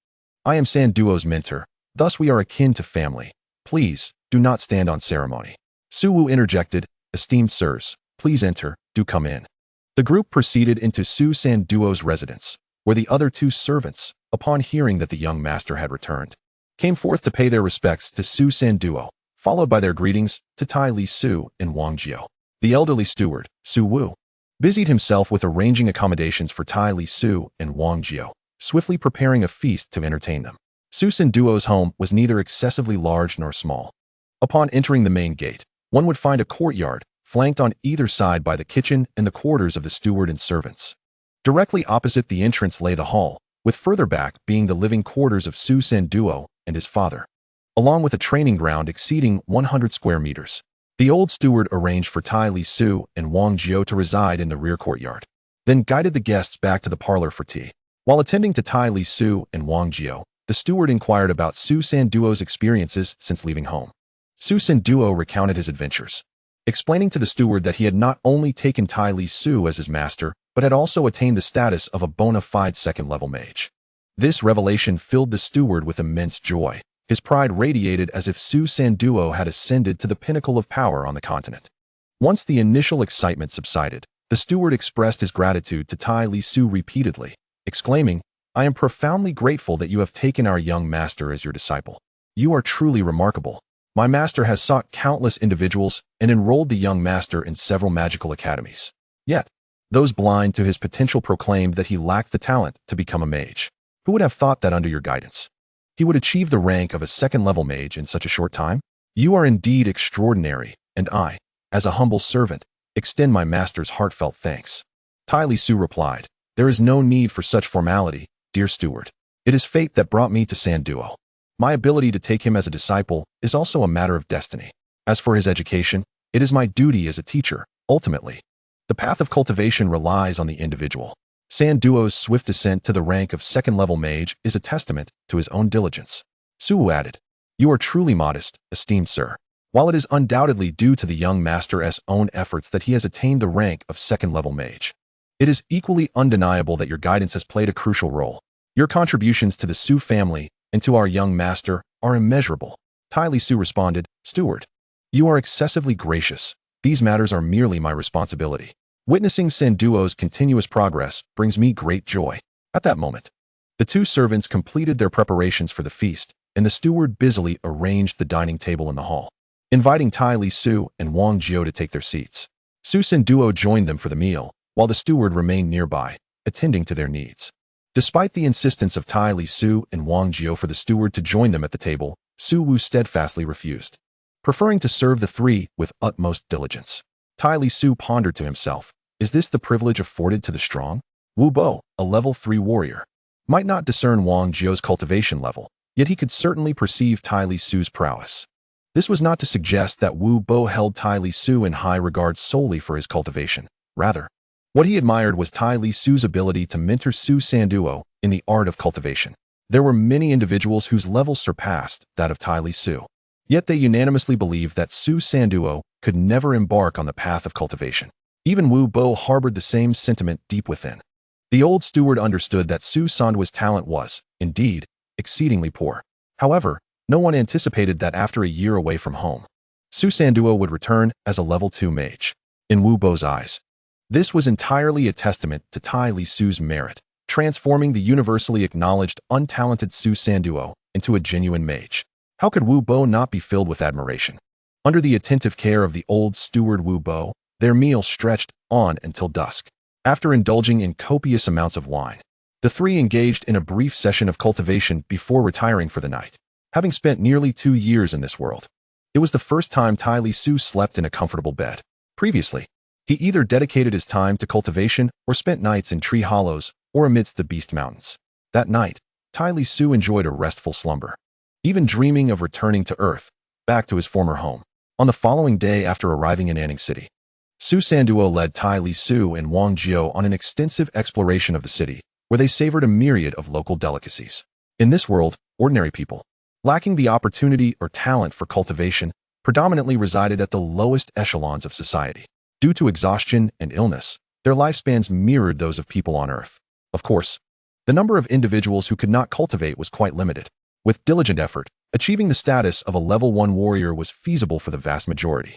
I am Sanduo's mentor, thus we are akin to family. Please, do not stand on ceremony." Su Wu interjected, "Esteemed sirs, please enter, do come in." The group proceeded into Su Sanduo's residence, where the other two servants, upon hearing that the young master had returned, came forth to pay their respects to Su Sanduo, followed by their greetings to Tai Lisuo and Wang Jiao. The elderly steward, Su Wu, busied himself with arranging accommodations for Tai Lisuo and Wang Jiao, swiftly preparing a feast to entertain them. Su Sanduo's home was neither excessively large nor small. Upon entering the main gate, one would find a courtyard, flanked on either side by the kitchen and the quarters of the steward and servants. Directly opposite the entrance lay the hall, with further back being the living quarters of Su Sanduo and his father, along with a training ground exceeding 100 square meters. The old steward arranged for Tai Lisuo and Wang Jiao to reside in the rear courtyard, then guided the guests back to the parlor for tea. While attending to Tai Lisuo and Wang Jiao, the steward inquired about Su Sanduo's experiences since leaving home. Su Sanduo recounted his adventures, explaining to the steward that he had not only taken Tai Lisuo as his master, but had also attained the status of a bona fide second-level mage. This revelation filled the steward with immense joy. His pride radiated as if Su Sanduo had ascended to the pinnacle of power on the continent. Once the initial excitement subsided, the steward expressed his gratitude to Tai Lisuo repeatedly, exclaiming, "I am profoundly grateful that you have taken our young master as your disciple. You are truly remarkable. My master has sought countless individuals and enrolled the young master in several magical academies. Yet, those blind to his potential proclaimed that he lacked the talent to become a mage. Who would have thought that under your guidance he would achieve the rank of a second-level mage in such a short time? You are indeed extraordinary, and I, as a humble servant, extend my master's heartfelt thanks." Tai Lisuo replied, "There is no need for such formality, dear steward. It is fate that brought me to Sanduo. My ability to take him as a disciple is also a matter of destiny. As for his education, it is my duty as a teacher, ultimately. The path of cultivation relies on the individual. Sanduo's swift descent to the rank of second-level mage is a testament to his own diligence." Su Wu added, "You are truly modest, esteemed sir. While it is undoubtedly due to the young master's own efforts that he has attained the rank of second-level mage, it is equally undeniable that your guidance has played a crucial role. Your contributions to the Su family and to our young master are immeasurable." Tai Lisuo responded, "Steward, you are excessively gracious. These matters are merely my responsibility. Witnessing Sanduo's continuous progress brings me great joy." At that moment, the two servants completed their preparations for the feast, and the steward busily arranged the dining table in the hall, inviting Tai Lisuo and Wang Jiao to take their seats. Su Sanduo joined them for the meal, while the steward remained nearby, attending to their needs. Despite the insistence of Tai Lisuo and Wang Jiao for the steward to join them at the table, Su Wu steadfastly refused, preferring to serve the three with utmost diligence. Tai Lisuo pondered to himself, "Is this the privilege afforded to the strong? Wu Bo, a level 3 warrior, might not discern Wang Jiao's cultivation level, yet he could certainly perceive Tai Lisuo's prowess. This was not to suggest that Wu Bo held Tai Lisuo in high regard solely for his cultivation. Rather, what he admired was Tai Lisuo's ability to mentor Su Sanduo in the art of cultivation. There were many individuals whose levels surpassed that of Tai Lisuo, yet they unanimously believed that Su Sanduo could never embark on the path of cultivation. Even Wu Bo harbored the same sentiment deep within. The old steward understood that Su Sanduo's talent was, indeed, exceedingly poor. However, no one anticipated that after a year away from home, Su Sanduo would return as a level 2 mage. In Wu Bo's eyes, this was entirely a testament to Tai Lisuo's merit, transforming the universally acknowledged untalented Su Sanduo into a genuine mage. How could Wu Bo not be filled with admiration? Under the attentive care of the old steward Wu Bo, their meal stretched on until dusk. After indulging in copious amounts of wine, the three engaged in a brief session of cultivation before retiring for the night. Having spent nearly 2 years in this world, it was the first time Tai Lisuo slept in a comfortable bed. Previously, he either dedicated his time to cultivation or spent nights in tree hollows or amidst the beast mountains. That night, Tai Lisuo enjoyed a restful slumber, even dreaming of returning to Earth, back to his former home. On the following day after arriving in Anning City, Su Sanduo led Tai Lisuo and Wang Jiao on an extensive exploration of the city, where they savored a myriad of local delicacies. In this world, ordinary people, lacking the opportunity or talent for cultivation, predominantly resided at the lowest echelons of society. Due to exhaustion and illness, their lifespans mirrored those of people on Earth. Of course, the number of individuals who could not cultivate was quite limited. With diligent effort, achieving the status of a level 1 warrior was feasible for the vast majority.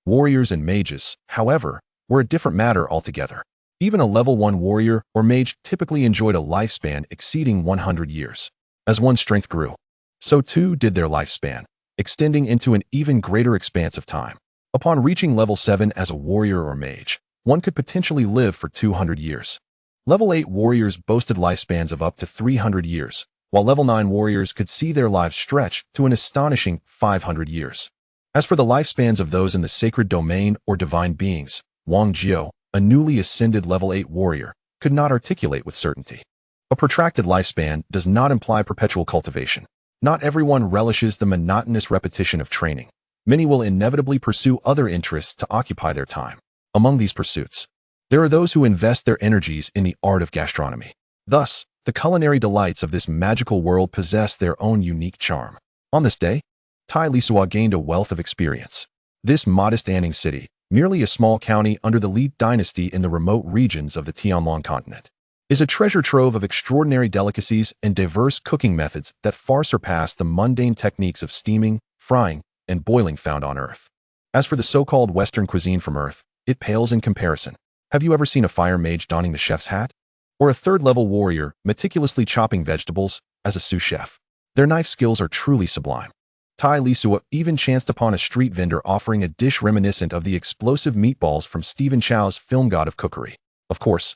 Warriors and mages, however, were a different matter altogether. Even a level 1 warrior or mage typically enjoyed a lifespan exceeding 100 years. As one's strength grew, so too did their lifespan, extending into an even greater expanse of time. Upon reaching level 7 as a warrior or mage, one could potentially live for 200 years. Level 8 warriors boasted lifespans of up to 300 years, while level 9 warriors could see their lives stretch to an astonishing 500 years. As for the lifespans of those in the sacred domain or divine beings, Wang Jiao, a newly ascended level 8 warrior, could not articulate with certainty. A protracted lifespan does not imply perpetual cultivation. Not everyone relishes the monotonous repetition of training. Many will inevitably pursue other interests to occupy their time. Among these pursuits, there are those who invest their energies in the art of gastronomy. Thus, the culinary delights of this magical world possess their own unique charm. On this day, Tai Lisuo gained a wealth of experience. This modest Anning city, merely a small county under the Li dynasty in the remote regions of the Tianlong continent, is a treasure trove of extraordinary delicacies and diverse cooking methods that far surpass the mundane techniques of steaming, frying, and boiling found on Earth. As for the so-called Western cuisine from Earth, it pales in comparison. Have you ever seen a fire mage donning the chef's hat? Or a third-level warrior meticulously chopping vegetables as a sous chef? Their knife skills are truly sublime. Tai Lisuo even chanced upon a street vendor offering a dish reminiscent of the explosive meatballs from Stephen Chow's film God of Cookery. Of course,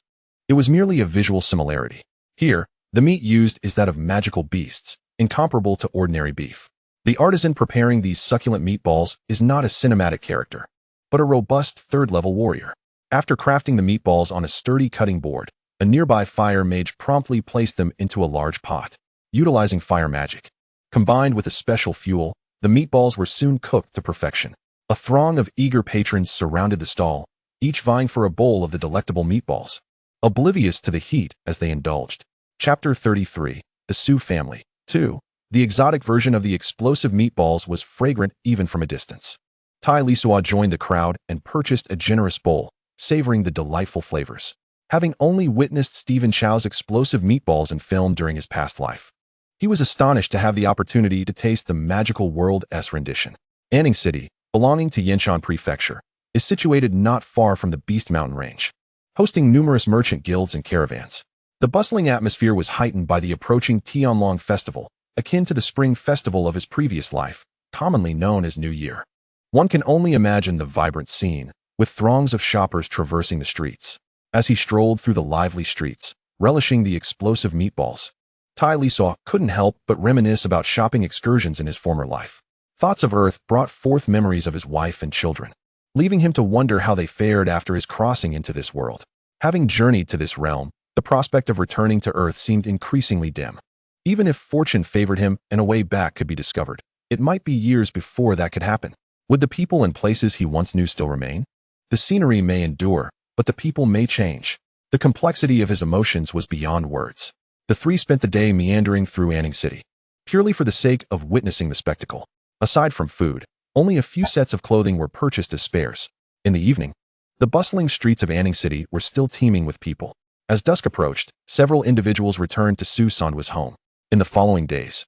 it was merely a visual similarity. Here, the meat used is that of magical beasts, incomparable to ordinary beef. The artisan preparing these succulent meatballs is not a cinematic character, but a robust third-level warrior. After crafting the meatballs on a sturdy cutting board, a nearby fire mage promptly placed them into a large pot. Utilizing fire magic, combined with a special fuel, the meatballs were soon cooked to perfection. A throng of eager patrons surrounded the stall, each vying for a bowl of the delectable meatballs, oblivious to the heat as they indulged. Chapter 33, The Su Family. 2. The exotic version of the explosive meatballs was fragrant even from a distance. Tai Lisuo joined the crowd and purchased a generous bowl, savoring the delightful flavors. Having only witnessed Stephen Chow's explosive meatballs in film during his past life, he was astonished to have the opportunity to taste the magical world-s rendition. Anning City, belonging to Yanshan Prefecture, is situated not far from the Beast Mountain Range, hosting numerous merchant guilds and caravans. The bustling atmosphere was heightened by the approaching Tianlong Festival, akin to the spring festival of his previous life, commonly known as New Year. One can only imagine the vibrant scene, with throngs of shoppers traversing the streets. As he strolled through the lively streets, relishing the explosive meatballs, Tai Lisuo couldn't help but reminisce about shopping excursions in his former life. Thoughts of Earth brought forth memories of his wife and children, leaving him to wonder how they fared after his crossing into this world. Having journeyed to this realm, The prospect of returning to Earth seemed increasingly dim. Even if fortune favored him and a way back could be discovered, it might be years before that could happen. Would the people and places he once knew still remain? The scenery may endure, but the people may change. The complexity of his emotions was beyond words. The three spent the day meandering through Anning City, purely for the sake of witnessing the spectacle. Aside from food, only a few sets of clothing were purchased as spares. In the evening, the bustling streets of Anning City were still teeming with people. As dusk approached, several individuals returned to Su Sanduo's home. In the following days,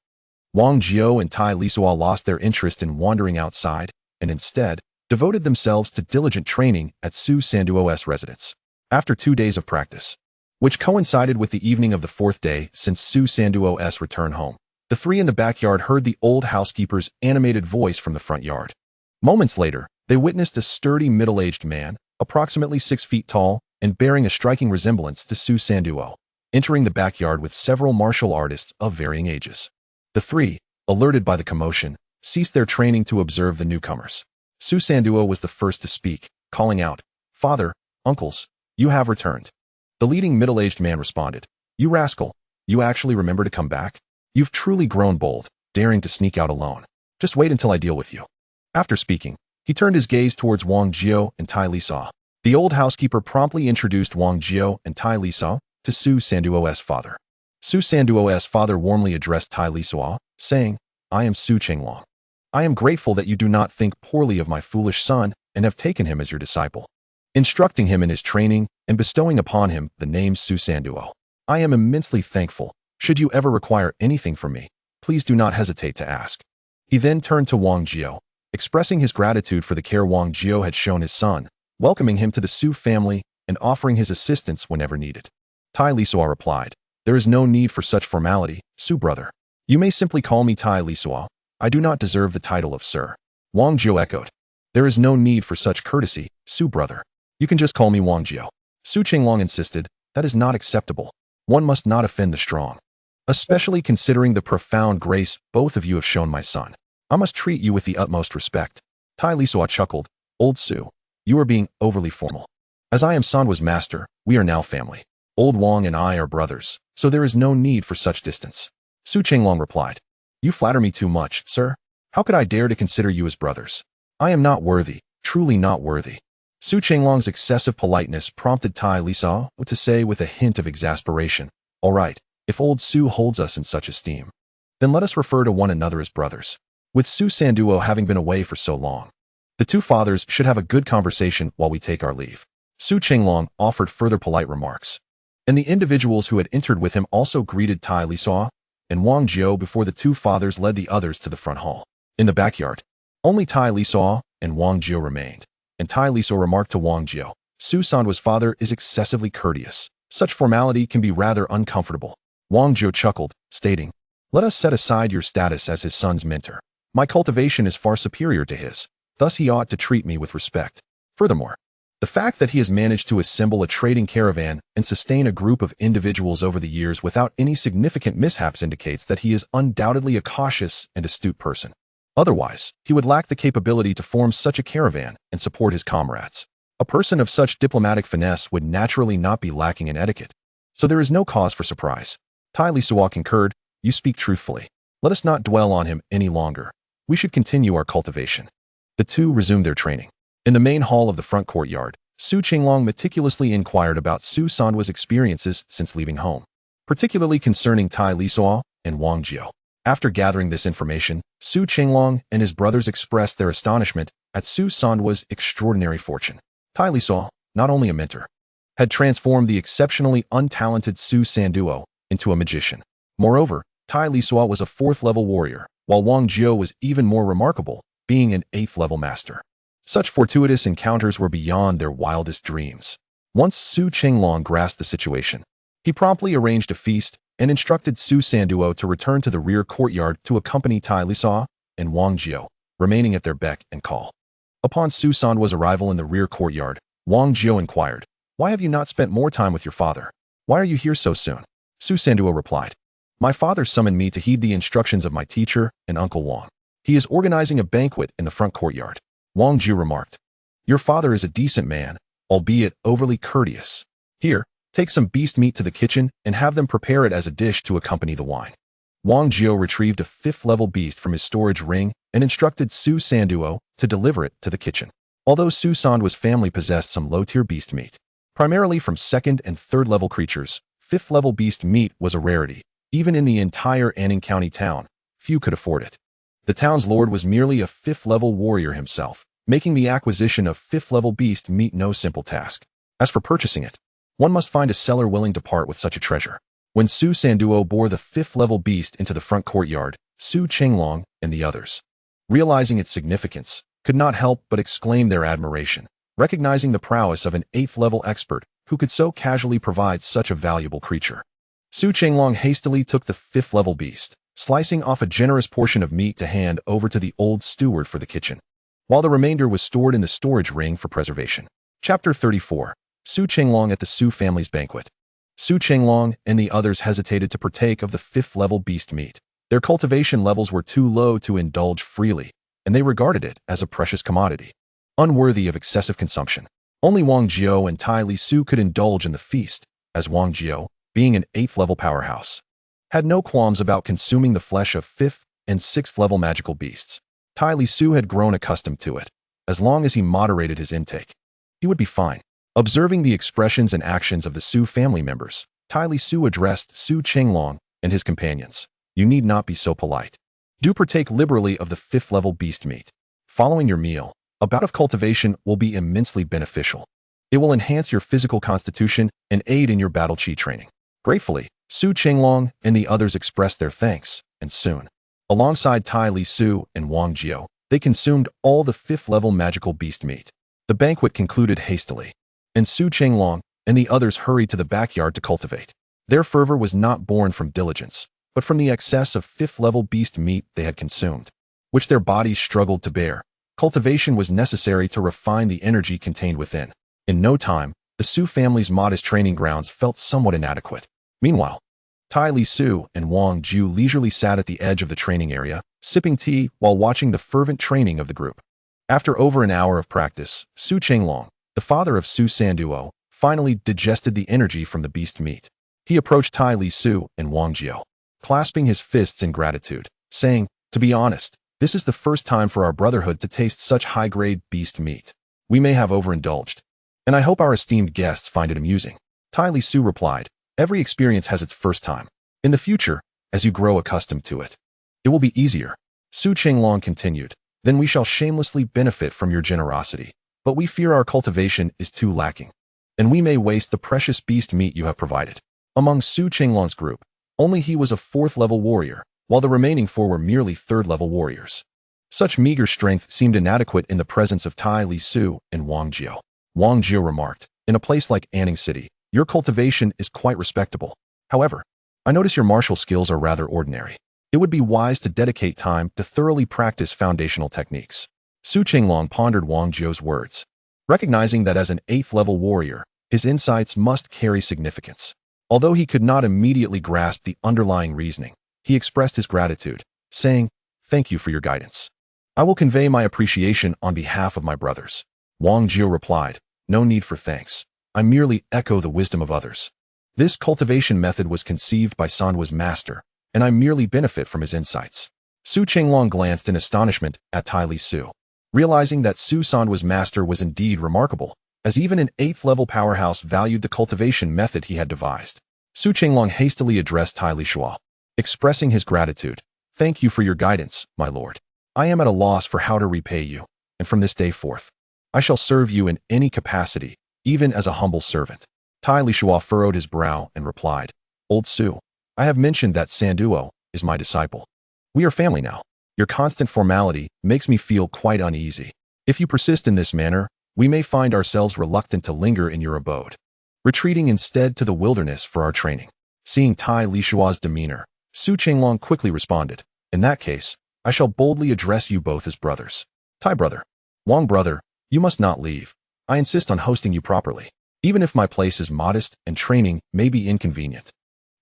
Wang Jiao and Tai Lisuo lost their interest in wandering outside and instead devoted themselves to diligent training at Su Sanduo's residence. After 2 days of practice, which coincided with the evening of the fourth day since Su Sanduo's return home, the three in the backyard heard the old housekeeper's animated voice from the front yard. Moments later, they witnessed a sturdy middle-aged man, approximately 6 feet tall and bearing a striking resemblance to Su Sanduo, entering the backyard with several martial artists of varying ages. The three, alerted by the commotion, ceased their training to observe the newcomers. Su Sanduo was the first to speak, calling out, "Father, uncles, you have returned." The leading middle-aged man responded, "You rascal, you actually remember to come back? You've truly grown bold, daring to sneak out alone. Just wait until I deal with you." After speaking, he turned his gaze towards Wang Jiao and Tai Lisuo. The old housekeeper promptly introduced Wang Jiao and Tai Lisuo to Su Sanduo's father. Su Sanduo's father warmly addressed Tai Lisuo, saying, "I am Su Qinglong. I am grateful that you do not think poorly of my foolish son and have taken him as your disciple, instructing him in his training and bestowing upon him the name Su Sanduo. I am immensely thankful. Should you ever require anything from me, please do not hesitate to ask." He then turned to Wang Jiao, expressing his gratitude for the care Wang Jiao had shown his son, welcoming him to the Su family and offering his assistance whenever needed. Tai Lisuo replied, "There is no need for such formality, Su brother. You may simply call me Tai Lisuo. I do not deserve the title of sir." Wang Jiao echoed, "There is no need for such courtesy, Su brother. You can just call me Wang Jiao." Su Qinglong insisted, "That is not acceptable. One must not offend the strong. Especially considering the profound grace both of you have shown my son. I must treat you with the utmost respect." Tai Lisuo chuckled, "Old Su, you are being overly formal. As I am Sanduo's master, we are now family. Old Wang and I are brothers, so there is no need for such distance." Su Qinglong replied, "You flatter me too much, sir. How could I dare to consider you as brothers? I am not worthy, truly not worthy." Su Qinglong's excessive politeness prompted Tai Lisuo to say with a hint of exasperation, "All right, if old Su holds us in such esteem, then let us refer to one another as brothers." With Su Sanduo having been away for so long, the two fathers should have a good conversation while we take our leave. Su Qinglong offered further polite remarks, and the individuals who had entered with him also greeted Tai Lisuo and Wang Jiao before the two fathers led the others to the front hall. In the backyard, only Tai Lisuo and Wang Jiao remained, and Tai Lisuo remarked to Wang Jiao, "Su Sanduo's father is excessively courteous. Such formality can be rather uncomfortable." Wang Jiao chuckled, stating, "Let us set aside your status as his son's mentor. My cultivation is far superior to his, thus he ought to treat me with respect. Furthermore, the fact that he has managed to assemble a trading caravan and sustain a group of individuals over the years without any significant mishaps indicates that he is undoubtedly a cautious and astute person. Otherwise, he would lack the capability to form such a caravan and support his comrades. A person of such diplomatic finesse would naturally not be lacking in etiquette, so there is no cause for surprise." Tai Lisuo concurred, "You speak truthfully. Let us not dwell on him any longer. We should continue our cultivation." The two resumed their training. In the main hall of the front courtyard, Su Qinglong meticulously inquired about Su Sanduo's experiences since leaving home, particularly concerning Tai Lisuo and Wang Jiao. After gathering this information, Su Qinglong and his brothers expressed their astonishment at Su Sanduo's extraordinary fortune. Tai Lisuo, not only a mentor, had transformed the exceptionally untalented Su Sanduo into a magician. Moreover, Tai Lisuo was a 4th-level warrior, while Wang Jiao was even more remarkable, being an 8th-level master. Such fortuitous encounters were beyond their wildest dreams. Once Su Qinglong grasped the situation, he promptly arranged a feast and instructed Su Sanduo to return to the rear courtyard to accompany Tai Lisuo and Wang Jiao, remaining at their beck and call. Upon Su Sanduo's arrival in the rear courtyard, Wang Jiao inquired, "Why have you not spent more time with your father? Why are you here so soon?" Su Sanduo replied, "My father summoned me to heed the instructions of my teacher and Uncle Wang. He is organizing a banquet in the front courtyard." Wang Jiao remarked, "Your father is a decent man, albeit overly courteous. Here, Take some beast meat to the kitchen and have them prepare it as a dish to accompany the wine. Wang Jiao retrieved a 5th-level beast from his storage ring and instructed Su Sanduo to deliver it to the kitchen. Although Su Sanduo's family possessed some low-tier beast meat, primarily from 2nd and 3rd-level creatures, 5th-level beast meat was a rarity. Even in the entire Anning County town, few could afford it. The town's lord was merely a 5th-level warrior himself, making the acquisition of 5th-level beast meat no simple task. As for purchasing it, one must find a seller willing to part with such a treasure. When Su Sanduo bore the 5th-level beast into the front courtyard, Su Chenglong and the others, realizing its significance, could not help but exclaim their admiration, recognizing the prowess of an 8th-level expert who could so casually provide such a valuable creature. Su Chenglong hastily took the 5th-level beast, slicing off a generous portion of meat to hand over to the old steward for the kitchen, while the remainder was stored in the storage ring for preservation. Chapter 34. Su Chenglong at the Su family's banquet. Su Chenglong and the others hesitated to partake of the 5th-level beast meat. Their cultivation levels were too low to indulge freely, and they regarded it as a precious commodity, unworthy of excessive consumption. Only Wang Jiao and Tai Lisuo could indulge in the feast, as Wang Jiao, being an 8th-level powerhouse, had no qualms about consuming the flesh of 5th and 6th-level magical beasts. Tai Lisuo had grown accustomed to it. As long as he moderated his intake, he would be fine. Observing the expressions and actions of the Su family members, Tai Lisuo addressed Su Chenglong and his companions. You need not be so polite. Do partake liberally of the 5th-level beast meat. Following your meal, a bout of cultivation will be immensely beneficial. It will enhance your physical constitution and aid in your battle chi training. Gratefully, Su Chenglong and the others expressed their thanks, and soon, alongside Tai Lisuo and Wang Jiao, they consumed all the 5th-level magical beast meat. The banquet concluded hastily, and Su Chenglong and the others hurried to the backyard to cultivate. Their fervor was not born from diligence, but from the excess of 5th-level beast meat they had consumed, which their bodies struggled to bear. Cultivation was necessary to refine the energy contained within. In no time, the Su family's modest training grounds felt somewhat inadequate. Meanwhile, Tai Lisuo and Wang Jiao leisurely sat at the edge of the training area, sipping tea while watching the fervent training of the group. After over an hour of practice, Su Chenglong, the father of Su Sanduo, finally digested the energy from the beast meat. He approached Tai Lisuo and Wang Jiao, clasping his fists in gratitude, saying, "To be honest, this is the first time for our brotherhood to taste such high-grade beast meat. We may have overindulged, and I hope our esteemed guests find it amusing." Tai Lisuo replied, "Every experience has its first time. In the future, as you grow accustomed to it, it will be easier." Su Chenglong continued, "Then we shall shamelessly benefit from your generosity, but we fear our cultivation is too lacking, and we may waste the precious beast meat you have provided." Among Su Chenglong's group, only he was a 4th-level warrior, while the remaining 4 were merely 3rd-level warriors. Such meager strength seemed inadequate in the presence of Tai Lisuo and Wang Jiao. Wang Jiao remarked, "In a place like Anning City, your cultivation is quite respectable. However, I notice your martial skills are rather ordinary. It would be wise to dedicate time to thoroughly practice foundational techniques." Su Chenglong pondered Wang Jiao's words, recognizing that as an 8th-level warrior, his insights must carry significance. Although he could not immediately grasp the underlying reasoning, he expressed his gratitude, saying, "Thank you for your guidance. I will convey my appreciation on behalf of my brothers." Wang Jiao replied, "No need for thanks. I merely echo the wisdom of others. This cultivation method was conceived by Sanduo's master, and I merely benefit from his insights." Su Chenglong glanced in astonishment at Tai Lisuo, realizing that Su Sanduo's master was indeed remarkable, as even an 8th-level powerhouse valued the cultivation method he had devised. Su Chenglong hastily addressed Tai Lisuo, expressing his gratitude. "Thank you for your guidance, my lord. I am at a loss for how to repay you, and from this day forth, I shall serve you in any capacity, even as a humble servant." Tai Lisuo furrowed his brow and replied, "Old Su, I have mentioned that Sanduo is my disciple. We are family now. Your constant formality makes me feel quite uneasy. If you persist in this manner, we may find ourselves reluctant to linger in your abode, retreating instead to the wilderness for our training." Seeing Tai Lisuo's demeanor, Su Chenglong quickly responded, "In that case, I shall boldly address you both as brothers. Tai brother, Wang brother, you must not leave. I insist on hosting you properly. Even if my place is modest and training may be inconvenient,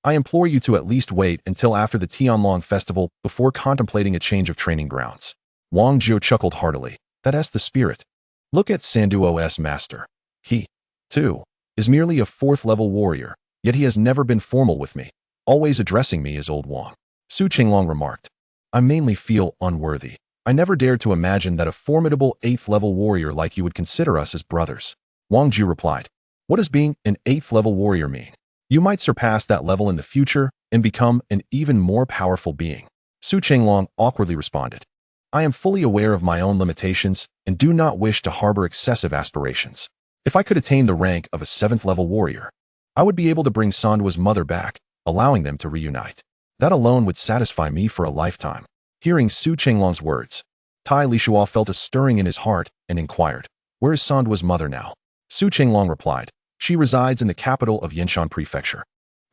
I implore you to at least wait until after the Tianlong festival before contemplating a change of training grounds." Wang Jiao chuckled heartily. "That's the spirit. Look at Sanduo's master. He, too, is merely a 4th-level warrior, yet he has never been formal with me, always addressing me as Old Wang. Su Qinglong remarked. I mainly feel unworthy. I never dared to imagine that a formidable 8th-level warrior like you would consider us as brothers. Wang Ju replied. What does being an 8th-level warrior mean? You might surpass that level in the future and become an even more powerful being. Su Qinglong awkwardly responded. I am fully aware of my own limitations and do not wish to harbor excessive aspirations. If I could attain the rank of a 7th-level warrior, I would be able to bring Sanduo's mother back, allowing them to reunite. That alone would satisfy me for a lifetime. Hearing Su Qinglong's words, Tai Lisuo felt a stirring in his heart and inquired, Where is Sanduo's mother now? Su Qinglong replied, She resides in the capital of Yanshan Prefecture,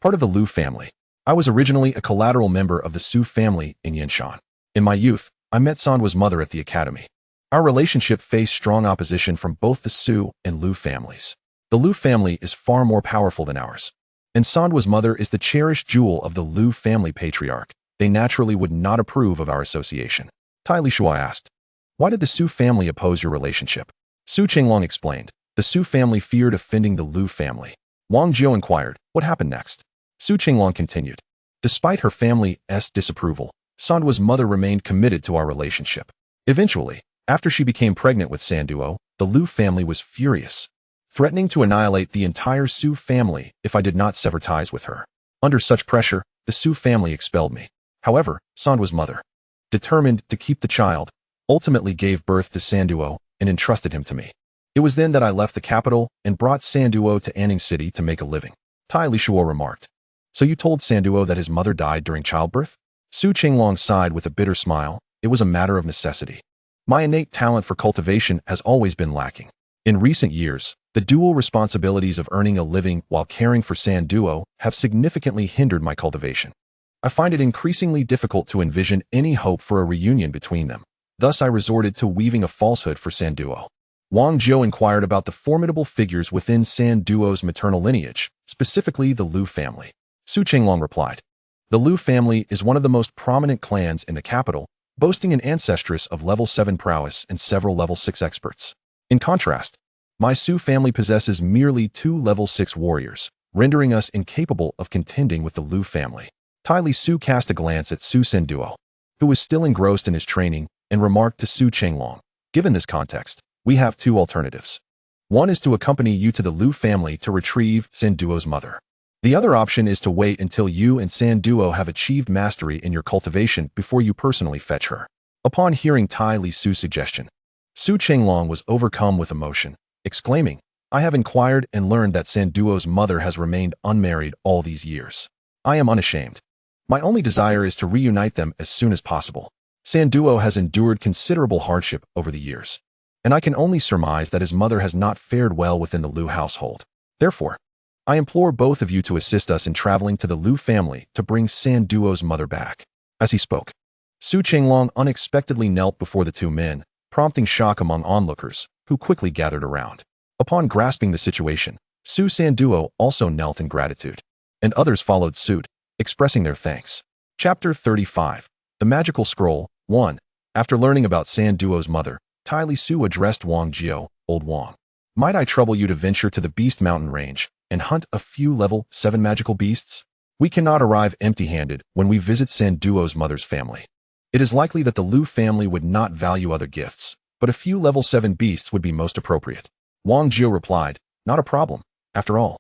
part of the Lu family. I was originally a collateral member of the Su family in Yanshan. In my youth, I met Sanduo's mother at the academy. Our relationship faced strong opposition from both the Su and Lu families. The Lu family is far more powerful than ours, and Sanduo's mother is the cherished jewel of the Lu family patriarch. They naturally would not approve of our association. Tai Lisuo asked, Why did the Su family oppose your relationship? Su Qinglong explained, The Su family feared offending the Lu family. Wang Jiu inquired, What happened next? Su Qinglong continued, Despite her family's disapproval, Sanduo's mother remained committed to our relationship. Eventually, after she became pregnant with Sanduo, the Lu family was furious, threatening to annihilate the entire Su family if I did not sever ties with her. Under such pressure, the Su family expelled me. However, Sanduo's mother, determined to keep the child, ultimately gave birth to Sanduo and entrusted him to me. It was then that I left the capital and brought Sanduo to Anning City to make a living. Tai Lisuo remarked. So you told Sanduo that his mother died during childbirth? Su Qinglong sighed with a bitter smile. It was a matter of necessity. My innate talent for cultivation has always been lacking. In recent years, the dual responsibilities of earning a living while caring for Sanduo have significantly hindered my cultivation. I find it increasingly difficult to envision any hope for a reunion between them. Thus I resorted to weaving a falsehood for Sanduo. Wang Jiu inquired about the formidable figures within Sanduo's maternal lineage, specifically the Lu family. Su Qinglong replied, The Lu family is one of the most prominent clans in the capital, boasting an ancestress of level 7 prowess and several level 6 experts. In contrast, my Su family possesses merely 2 level 6 warriors, rendering us incapable of contending with the Lu family. Tai Lisuo cast a glance at Su Sanduo, who was still engrossed in his training, and remarked to Su Qinglong, Given this context, we have 2 alternatives. One is to accompany you to the Lu family to retrieve Sanduo's mother. The other option is to wait until you and Sanduo have achieved mastery in your cultivation before you personally fetch her. Upon hearing Tai Lisuo's suggestion, Su Qinglong was overcome with emotion, exclaiming, I have inquired and learned that Sanduo's mother has remained unmarried all these years. I am unashamed. My only desire is to reunite them as soon as possible. Sanduo has endured considerable hardship over the years, and I can only surmise that his mother has not fared well within the Lu household. Therefore, I implore both of you to assist us in traveling to the Lu family to bring Sanduo's mother back. As he spoke, Su Qinglong unexpectedly knelt before the 2 men, prompting shock among onlookers, who quickly gathered around. Upon grasping the situation, Su Sanduo also knelt in gratitude, and others followed suit, expressing their thanks. Chapter 35. The Magical Scroll. 1. After learning about Sanduo's mother, Tai Lisuo addressed Wang Jiu, Old Wang. Might I trouble you to venture to the Beast Mountain range and hunt a few level 7 magical beasts? We cannot arrive empty-handed when we visit Sanduo's mother's family. It is likely that the Lu family would not value other gifts, but a few level 7 beasts would be most appropriate. Wang Jiu replied, Not a problem. After all,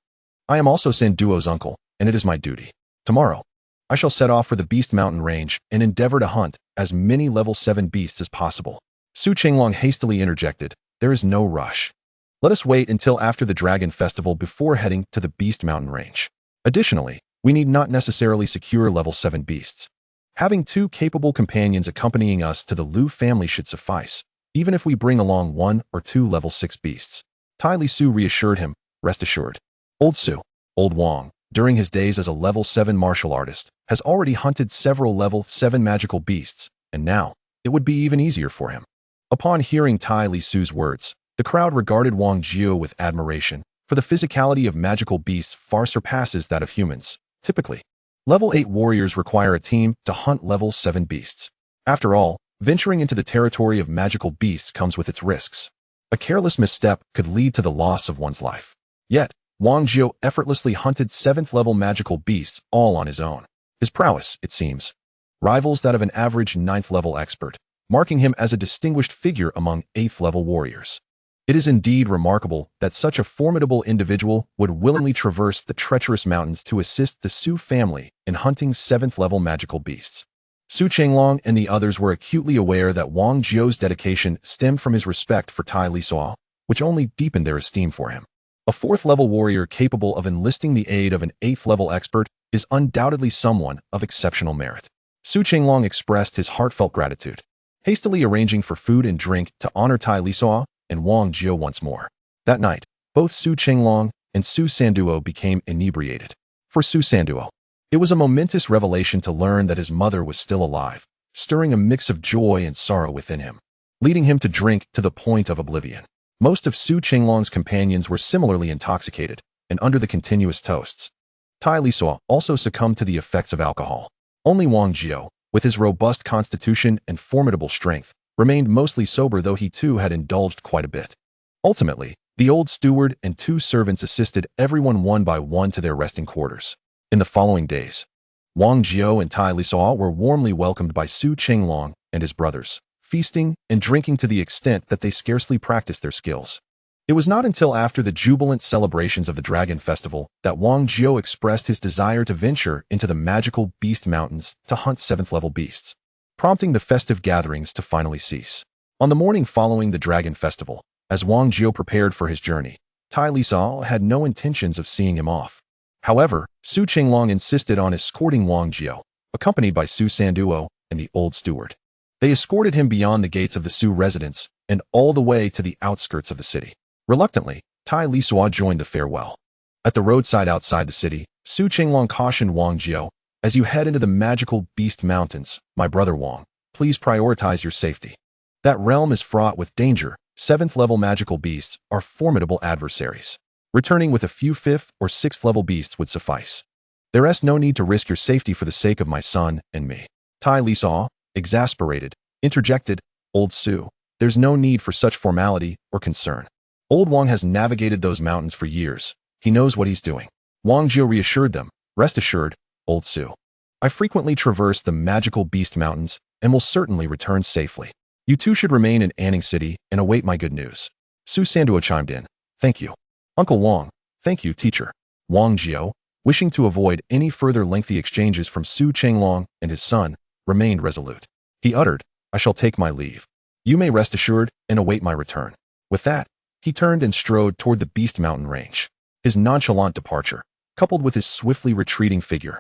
I am also Sanduo's uncle, and it is my duty. Tomorrow, I shall set off for the Beast Mountain range and endeavor to hunt as many level 7 beasts as possible. Su Qinglong hastily interjected, There is no rush. Let us wait until after the Dragon Festival before heading to the Beast Mountain range. Additionally, we need not necessarily secure level 7 beasts. Having 2 capable companions accompanying us to the Lu family should suffice, even if we bring along 1 or 2 level 6 beasts. Tai Lisuo reassured him, Rest assured. Old Su, Old Wang, during his days as a level 7 martial artist, has already hunted several level 7 magical beasts, and now, it would be even easier for him. Upon hearing Tai Lisuo's words, the crowd regarded Wang Jiu with admiration, for the physicality of magical beasts far surpasses that of humans. Typically, level 8 warriors require a team to hunt level 7 beasts. After all, venturing into the territory of magical beasts comes with its risks. A careless misstep could lead to the loss of one's life. Yet, Wang Jiao effortlessly hunted 7th-level magical beasts all on his own. His prowess, it seems, rivals that of an average 9th-level expert, marking him as a distinguished figure among 8th-level warriors. It is indeed remarkable that such a formidable individual would willingly traverse the treacherous mountains to assist the Su family in hunting 7th-level magical beasts. Su Chenglong and the others were acutely aware that Wang Jiao's dedication stemmed from his respect for Tai Lisuo, which only deepened their esteem for him. A 4th-level warrior capable of enlisting the aid of an 8th-level expert is undoubtedly someone of exceptional merit. Su Chenglong expressed his heartfelt gratitude, hastily arranging for food and drink to honor Tai Lisuo and Wang Jiao once more. That night, both Su Chenglong and Su Sanduo became inebriated. For Su Sanduo, it was a momentous revelation to learn that his mother was still alive, stirring a mix of joy and sorrow within him, leading him to drink to the point of oblivion. Most of Su Chenglong's companions were similarly intoxicated, and under the continuous toasts, Tai Lisuo also succumbed to the effects of alcohol. Only Wang Jiao, with his robust constitution and formidable strength, remained mostly sober, though he too had indulged quite a bit. Ultimately, the old steward and 2 servants assisted everyone one by one to their resting quarters. In the following days, Wang Jiao and Tai Lisuo were warmly welcomed by Su Chenglong and his brothers, feasting and drinking to the extent that they scarcely practiced their skills. It was not until after the jubilant celebrations of the Dragon Festival that Wang Jiao expressed his desire to venture into the magical Beast Mountains to hunt 7th-level beasts, prompting the festive gatherings to finally cease. On the morning following the Dragon Festival, as Wang Jiao prepared for his journey, Tai Lisuo had no intentions of seeing him off. However, Su Chenglong insisted on escorting Wang Jiao, accompanied by Su Sanduo and the old steward. They escorted him beyond the gates of the Su residence and all the way to the outskirts of the city. Reluctantly, Tai Lisuo joined the farewell. At the roadside outside the city, Su Chenglong cautioned Wang Jiao, "As you head into the magical Beast Mountains, my brother Wang, please prioritize your safety. That realm is fraught with danger. 7th-level magical beasts are formidable adversaries. Returning with a few 5th or 6th-level beasts would suffice. There is no need to risk your safety for the sake of my son and me." Tai Lisuo, exasperated, interjected, "Old Su, there's no need for such formality or concern. Old Wang has navigated those mountains for years. He knows what he's doing." Wang Jiao reassured them, "Rest assured, Old Su. I frequently traverse the magical Beast Mountains and will certainly return safely. You two should remain in Anning City and await my good news." Su Sanduo chimed in, "Thank you, Uncle Wang." "Thank you, teacher." Wang Jiao, wishing to avoid any further lengthy exchanges from Su Chenglong and his son, remained resolute. He uttered, "I shall take my leave. You may rest assured and await my return." With that, he turned and strode toward the Beast Mountain range. His nonchalant departure, coupled with his swiftly retreating figure,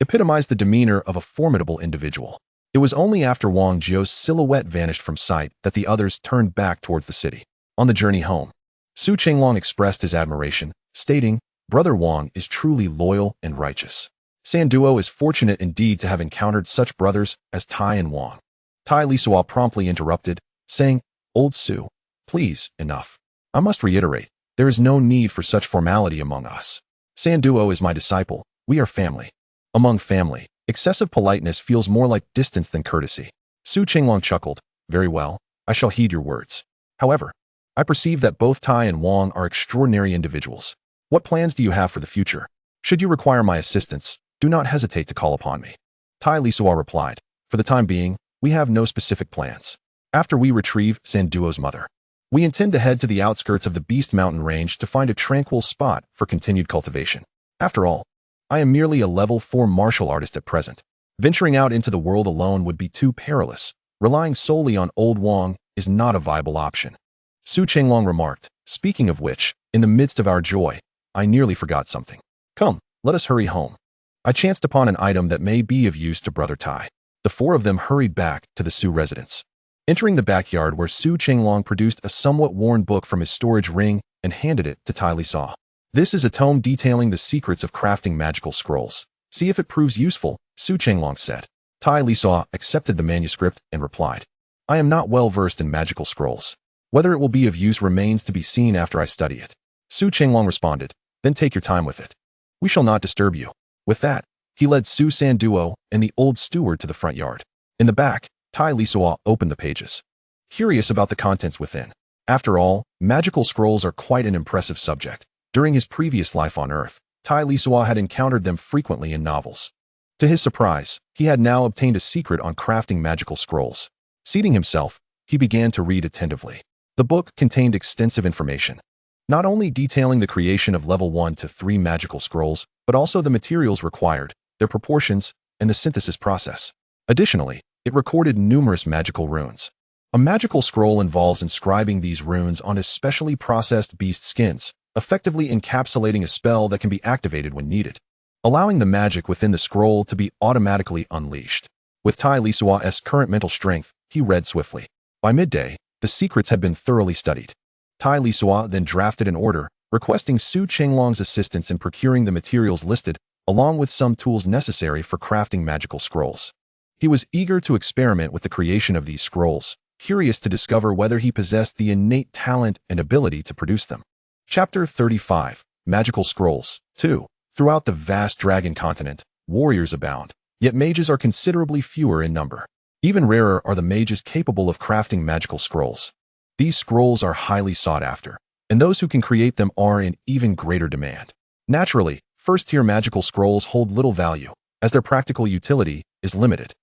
epitomized the demeanor of a formidable individual. It was only after Wang Jiao's silhouette vanished from sight that the others turned back towards the city. On the journey home, Su Chenglong expressed his admiration, stating, "Brother Wang is truly loyal and righteous. Sanduo is fortunate indeed to have encountered such brothers as Tai and Wang." Tai Lisuo promptly interrupted, saying, "Old Su, please, enough. I must reiterate, there is no need for such formality among us. Sanduo is my disciple. We are family. Among family, excessive politeness feels more like distance than courtesy." Su Chenglong chuckled, "Very well, I shall heed your words. However, I perceive that both Tai and Wang are extraordinary individuals. What plans do you have for the future? Should you require my assistance, do not hesitate to call upon me." Tai Lisuo replied, "For the time being, we have no specific plans. After we retrieve Sanduo's mother, we intend to head to the outskirts of the Beast Mountain range to find a tranquil spot for continued cultivation. After all, I am merely a level 4 martial artist at present. Venturing out into the world alone would be too perilous. Relying solely on old Wang is not a viable option." Su Chenglong remarked, "Speaking of which, in the midst of our joy, I nearly forgot something. Come, let us hurry home. I chanced upon an item that may be of use to Brother Tai." The 4 of them hurried back to the Su residence, entering the backyard where Su Chenglong produced a somewhat worn book from his storage ring and handed it to Tai Lisuo. "This is a tome detailing the secrets of crafting magical scrolls. See if it proves useful," Su Chenglong said. Tai Lisuo accepted the manuscript and replied, "I am not well versed in magical scrolls. Whether it will be of use remains to be seen after I study it." Su Chenglong responded, "Then take your time with it. We shall not disturb you." With that, he led Su Sanduo and the old steward to the front yard. In the back, Tai Lisuo opened the pages, curious about the contents within. After all, magical scrolls are quite an impressive subject. During his previous life on Earth, Tai Lisuo had encountered them frequently in novels. To his surprise, he had now obtained a secret on crafting magical scrolls. Seating himself, he began to read attentively. The book contained extensive information, not only detailing the creation of level 1 to 3 magical scrolls, but also the materials required, their proportions, and the synthesis process. Additionally, it recorded numerous magical runes. A magical scroll involves inscribing these runes onto specially processed beast skins, effectively encapsulating a spell that can be activated when needed, allowing the magic within the scroll to be automatically unleashed. With Tai Lisuo's current mental strength, he read swiftly. By midday, the secrets had been thoroughly studied. Tai Lisuo then drafted an order, requesting Su Chenglong's assistance in procuring the materials listed, along with some tools necessary for crafting magical scrolls. He was eager to experiment with the creation of these scrolls, curious to discover whether he possessed the innate talent and ability to produce them. Chapter 35. Magical Scrolls 2. Throughout the vast dragon continent, warriors abound, yet mages are considerably fewer in number. Even rarer are the mages capable of crafting magical scrolls. These scrolls are highly sought after, and those who can create them are in even greater demand. Naturally, first-tier magical scrolls hold little value, as their practical utility is limited.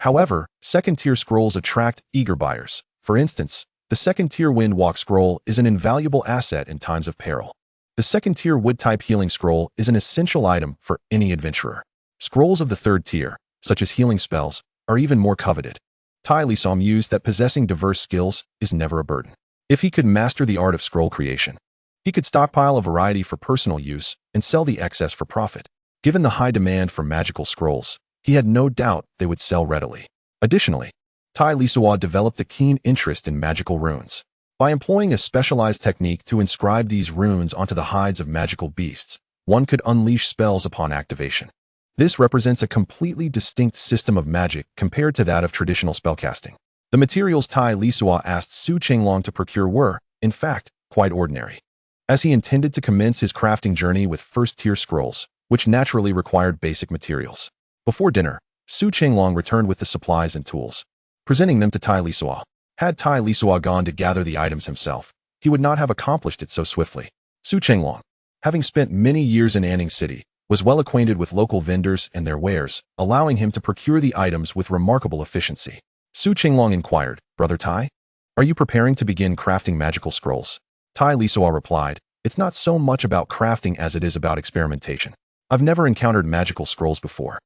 However, second-tier scrolls attract eager buyers. For instance, the second-tier Wind Walk Scroll is an invaluable asset in times of peril. The second-tier Wood-type Healing Scroll is an essential item for any adventurer. Scrolls of the third tier, such as healing spells, are even more coveted. Tai Lisuo mused that possessing diverse skills is never a burden. If he could master the art of scroll creation, he could stockpile a variety for personal use and sell the excess for profit. Given the high demand for magical scrolls, he had no doubt they would sell readily. Additionally, Tai Lisuo developed a keen interest in magical runes. By employing a specialized technique to inscribe these runes onto the hides of magical beasts, one could unleash spells upon activation. This represents a completely distinct system of magic compared to that of traditional spellcasting. The materials Tai Lisuo asked Su Chenglong to procure were, in fact, quite ordinary. As he intended to commence his crafting journey with first-tier scrolls, which naturally required basic materials. Before dinner, Su Chenglong returned with the supplies and tools, presenting them to Tai Lisuo. Had Tai Lisuo gone to gather the items himself, he would not have accomplished it so swiftly. Su Chenglong, having spent many years in Anning City, was well acquainted with local vendors and their wares, allowing him to procure the items with remarkable efficiency. Su Chenglong inquired, "Brother Tai, are you preparing to begin crafting magical scrolls?" Tai Lisuo replied, "It's not so much about crafting as it is about experimentation. I've never encountered magical scrolls before,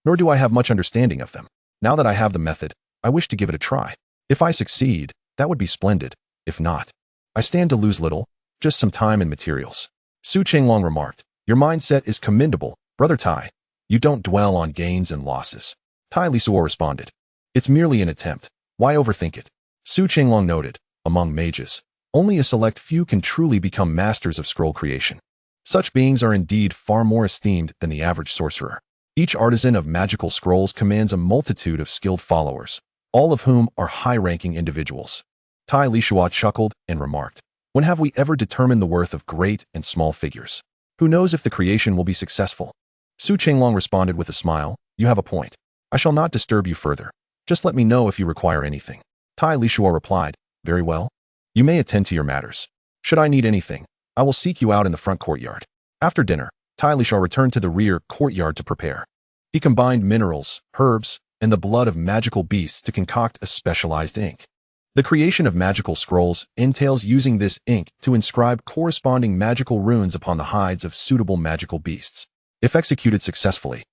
nor do I have much understanding of them. Now that I have the method, I wish to give it a try. If I succeed, that would be splendid. If not, I stand to lose little, just some time and materials." Su Chenglong remarked, "Your mindset is commendable, Brother Tai. You don't dwell on gains and losses." Tai Lisuo responded, "It's merely an attempt. Why overthink it?" Su Chenglong noted, among mages, only a select few can truly become masters of scroll creation. Such beings are indeed far more esteemed than the average sorcerer. Each artisan of magical scrolls commands a multitude of skilled followers, all of whom are high-ranking individuals. Tai Lisuo chuckled and remarked, "When have we ever determined the worth of great and small figures? Who knows if the creation will be successful?" Su Chenglong responded with a smile, "You have a point. I shall not disturb you further. Just let me know if you require anything." Tai Lisuo replied, "Very well. You may attend to your matters. Should I need anything, I will seek you out in the front courtyard." After dinner, Tai Lisuo returned to the rear courtyard to prepare. He combined minerals, herbs, and the blood of magical beasts to concoct a specialized ink. The creation of magical scrolls entails using this ink to inscribe corresponding magical runes upon the hides of suitable magical beasts. If executed successfully,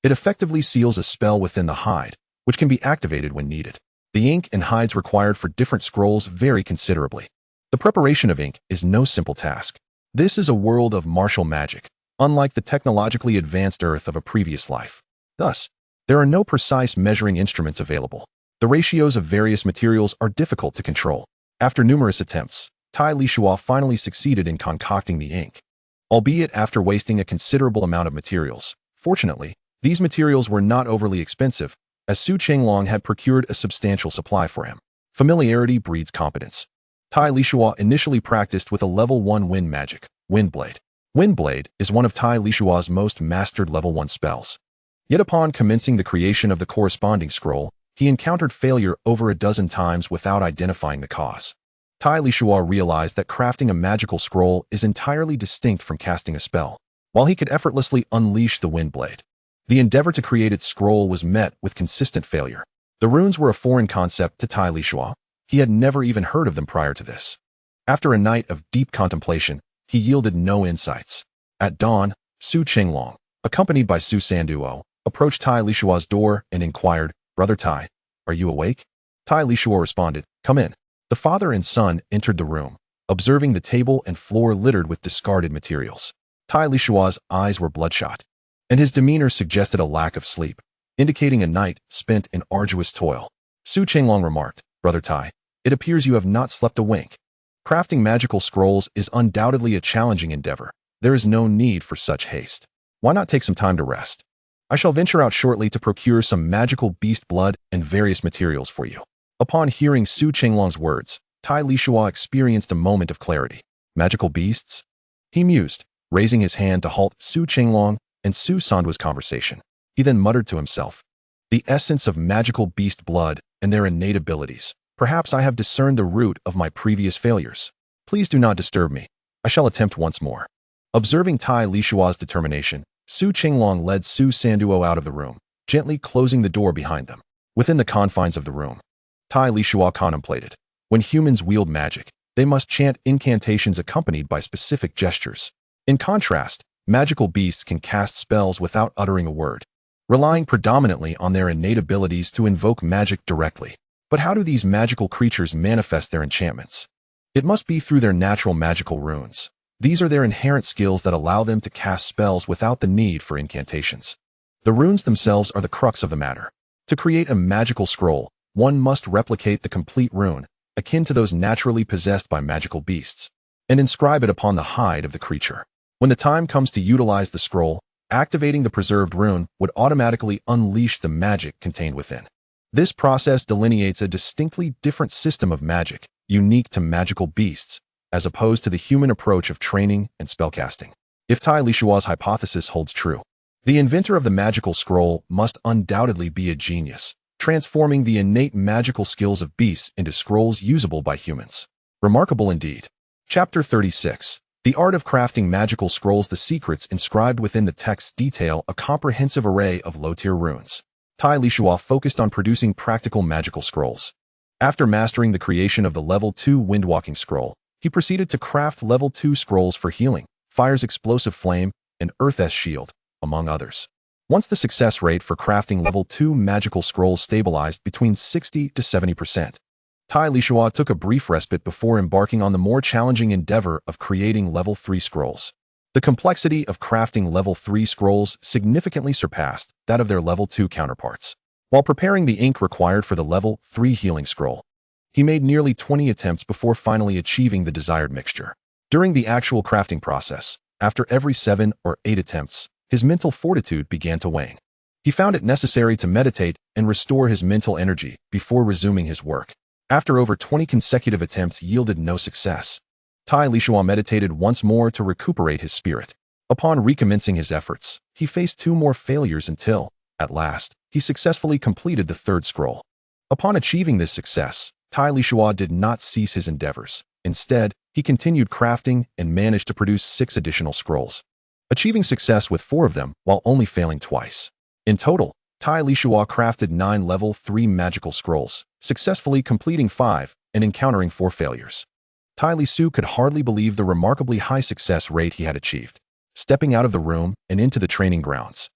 it effectively seals a spell within the hide, which can be activated when needed. The ink and hides required for different scrolls vary considerably. The preparation of ink is no simple task. This is a world of martial magic, unlike the technologically advanced Earth of a previous life. Thus, there are no precise measuring instruments available. The ratios of various materials are difficult to control. After numerous attempts, Tai Lisuo finally succeeded in concocting the ink, albeit after wasting a considerable amount of materials. Fortunately, these materials were not overly expensive, as Su Chenglong had procured a substantial supply for him. Familiarity breeds competence. Tai Lisuo initially practiced with a level 1 wind magic, Windblade. Windblade is one of Tai Lisuo's most mastered level 1 spells. Yet upon commencing the creation of the corresponding scroll, he encountered failure over a dozen times without identifying the cause. Tai Lisuo realized that crafting a magical scroll is entirely distinct from casting a spell. While he could effortlessly unleash the wind blade, the endeavor to create its scroll was met with consistent failure. The runes were a foreign concept to Tai Lisuo. He had never even heard of them prior to this. After a night of deep contemplation, he yielded no insights. At dawn, Su Qinglong, accompanied by Su Sanduo, approached Tai Lisuo's door and inquired, "Brother Tai, are you awake?" Tai Lisuo responded, "Come in." The father and son entered the room, observing the table and floor littered with discarded materials. Tai Lisuo's eyes were bloodshot, and his demeanor suggested a lack of sleep, indicating a night spent in arduous toil. Su Qinglong remarked, "Brother Tai, it appears you have not slept a wink. Crafting magical scrolls is undoubtedly a challenging endeavor. There is no need for such haste. Why not take some time to rest? I shall venture out shortly to procure some magical beast blood and various materials for you." Upon hearing Su Qinglong's words, Tai Lisuo experienced a moment of clarity. Magical beasts? He mused, raising his hand to halt Su Qinglong and Su Sanduo's conversation. He then muttered to himself, "The essence of magical beast blood and their innate abilities. Perhaps I have discerned the root of my previous failures. Please do not disturb me. I shall attempt once more." Observing Tai Lisuo's determination, Su Qinglong led Su Sanduo out of the room, gently closing the door behind them. Within the confines of the room, Tai Lisuo contemplated. When humans wield magic, they must chant incantations accompanied by specific gestures. In contrast, magical beasts can cast spells without uttering a word, relying predominantly on their innate abilities to invoke magic directly. But how do these magical creatures manifest their enchantments? It must be through their natural magical runes. These are their inherent skills that allow them to cast spells without the need for incantations. The runes themselves are the crux of the matter. To create a magical scroll, one must replicate the complete rune, akin to those naturally possessed by magical beasts, and inscribe it upon the hide of the creature. When the time comes to utilize the scroll, activating the preserved rune would automatically unleash the magic contained within. This process delineates a distinctly different system of magic, unique to magical beasts, as opposed to the human approach of training and spellcasting. If Tai Lisuo's hypothesis holds true, the inventor of the magical scroll must undoubtedly be a genius, transforming the innate magical skills of beasts into scrolls usable by humans. Remarkable indeed. Chapter 36. The Art of Crafting Magical Scrolls. The secrets inscribed within the text detail a comprehensive array of low-tier runes. Tai Lisuo focused on producing practical magical scrolls. After mastering the creation of the Level 2 Windwalking Scroll, he proceeded to craft Level 2 scrolls for healing, Fire's Explosive Flame, and Earth's Shield, among others. Once the success rate for crafting Level 2 magical scrolls stabilized between 60 to 70%, Tai Lisuo took a brief respite before embarking on the more challenging endeavor of creating Level 3 scrolls. The complexity of crafting Level 3 scrolls significantly surpassed that of their Level 2 counterparts. While preparing the ink required for the Level 3 healing scroll, he made nearly 20 attempts before finally achieving the desired mixture. During the actual crafting process, after every 7 or 8 attempts, his mental fortitude began to wane. He found it necessary to meditate and restore his mental energy before resuming his work. After over 20 consecutive attempts yielded no success, Tai Lisuo meditated once more to recuperate his spirit. Upon recommencing his efforts, he faced 2 more failures until, at last, he successfully completed the 3rd scroll. Upon achieving this success, Tai Lisuo did not cease his endeavors. Instead, he continued crafting and managed to produce 6 additional scrolls, achieving success with 4 of them while only failing twice. In total, Tai Lisuo crafted 9 Level 3 magical scrolls, successfully completing 5 and encountering 4 failures. Tai Lisuo could hardly believe the remarkably high success rate he had achieved. Stepping out of the room and into the training grounds,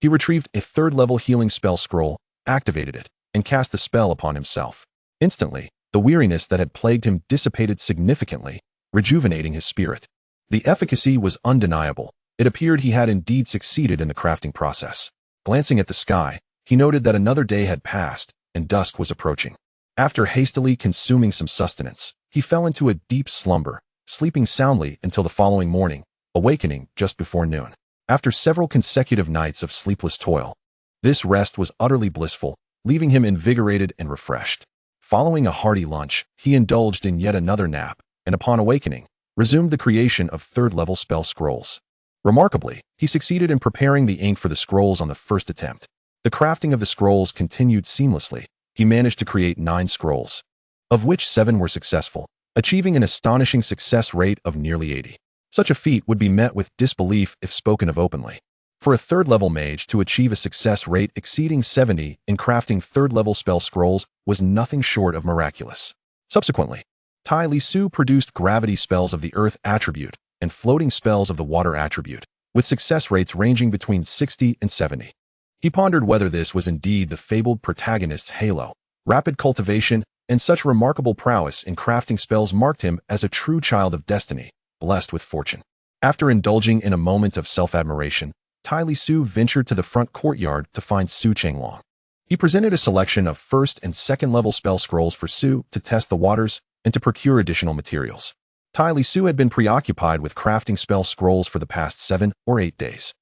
he retrieved a 3rd level healing spell scroll, activated it, and cast the spell upon himself. Instantly, the weariness that had plagued him dissipated significantly, rejuvenating his spirit. The efficacy was undeniable. It appeared he had indeed succeeded in the crafting process. Glancing at the sky, he noted that another day had passed, and dusk was approaching. After hastily consuming some sustenance, he fell into a deep slumber, sleeping soundly until the following morning, awakening just before noon. After several consecutive nights of sleepless toil, this rest was utterly blissful, leaving him invigorated and refreshed. Following a hearty lunch, he indulged in yet another nap, and upon awakening, resumed the creation of 3rd level spell scrolls. Remarkably, he succeeded in preparing the ink for the scrolls on the 1st attempt. The crafting of the scrolls continued seamlessly. He managed to create 9 scrolls, of which 7 were successful, achieving an astonishing success rate of nearly 80. Such a feat would be met with disbelief if spoken of openly. For a third-level mage to achieve a success rate exceeding 70 in crafting third-level spell scrolls was nothing short of miraculous. Subsequently, Tai Lisuo produced gravity spells of the earth attribute and floating spells of the water attribute, with success rates ranging between 60 and 70. He pondered whether this was indeed the fabled protagonist's halo. Rapid cultivation and such remarkable prowess in crafting spells marked him as a true child of destiny, blessed with fortune. After indulging in a moment of self-admiration, Tai Lisuo ventured to the front courtyard to find Su Chenglong. He presented a selection of first and second-level spell scrolls for Su to test the waters and to procure additional materials. Tai Lisuo had been preoccupied with crafting spell scrolls for the past 7 or 8 days,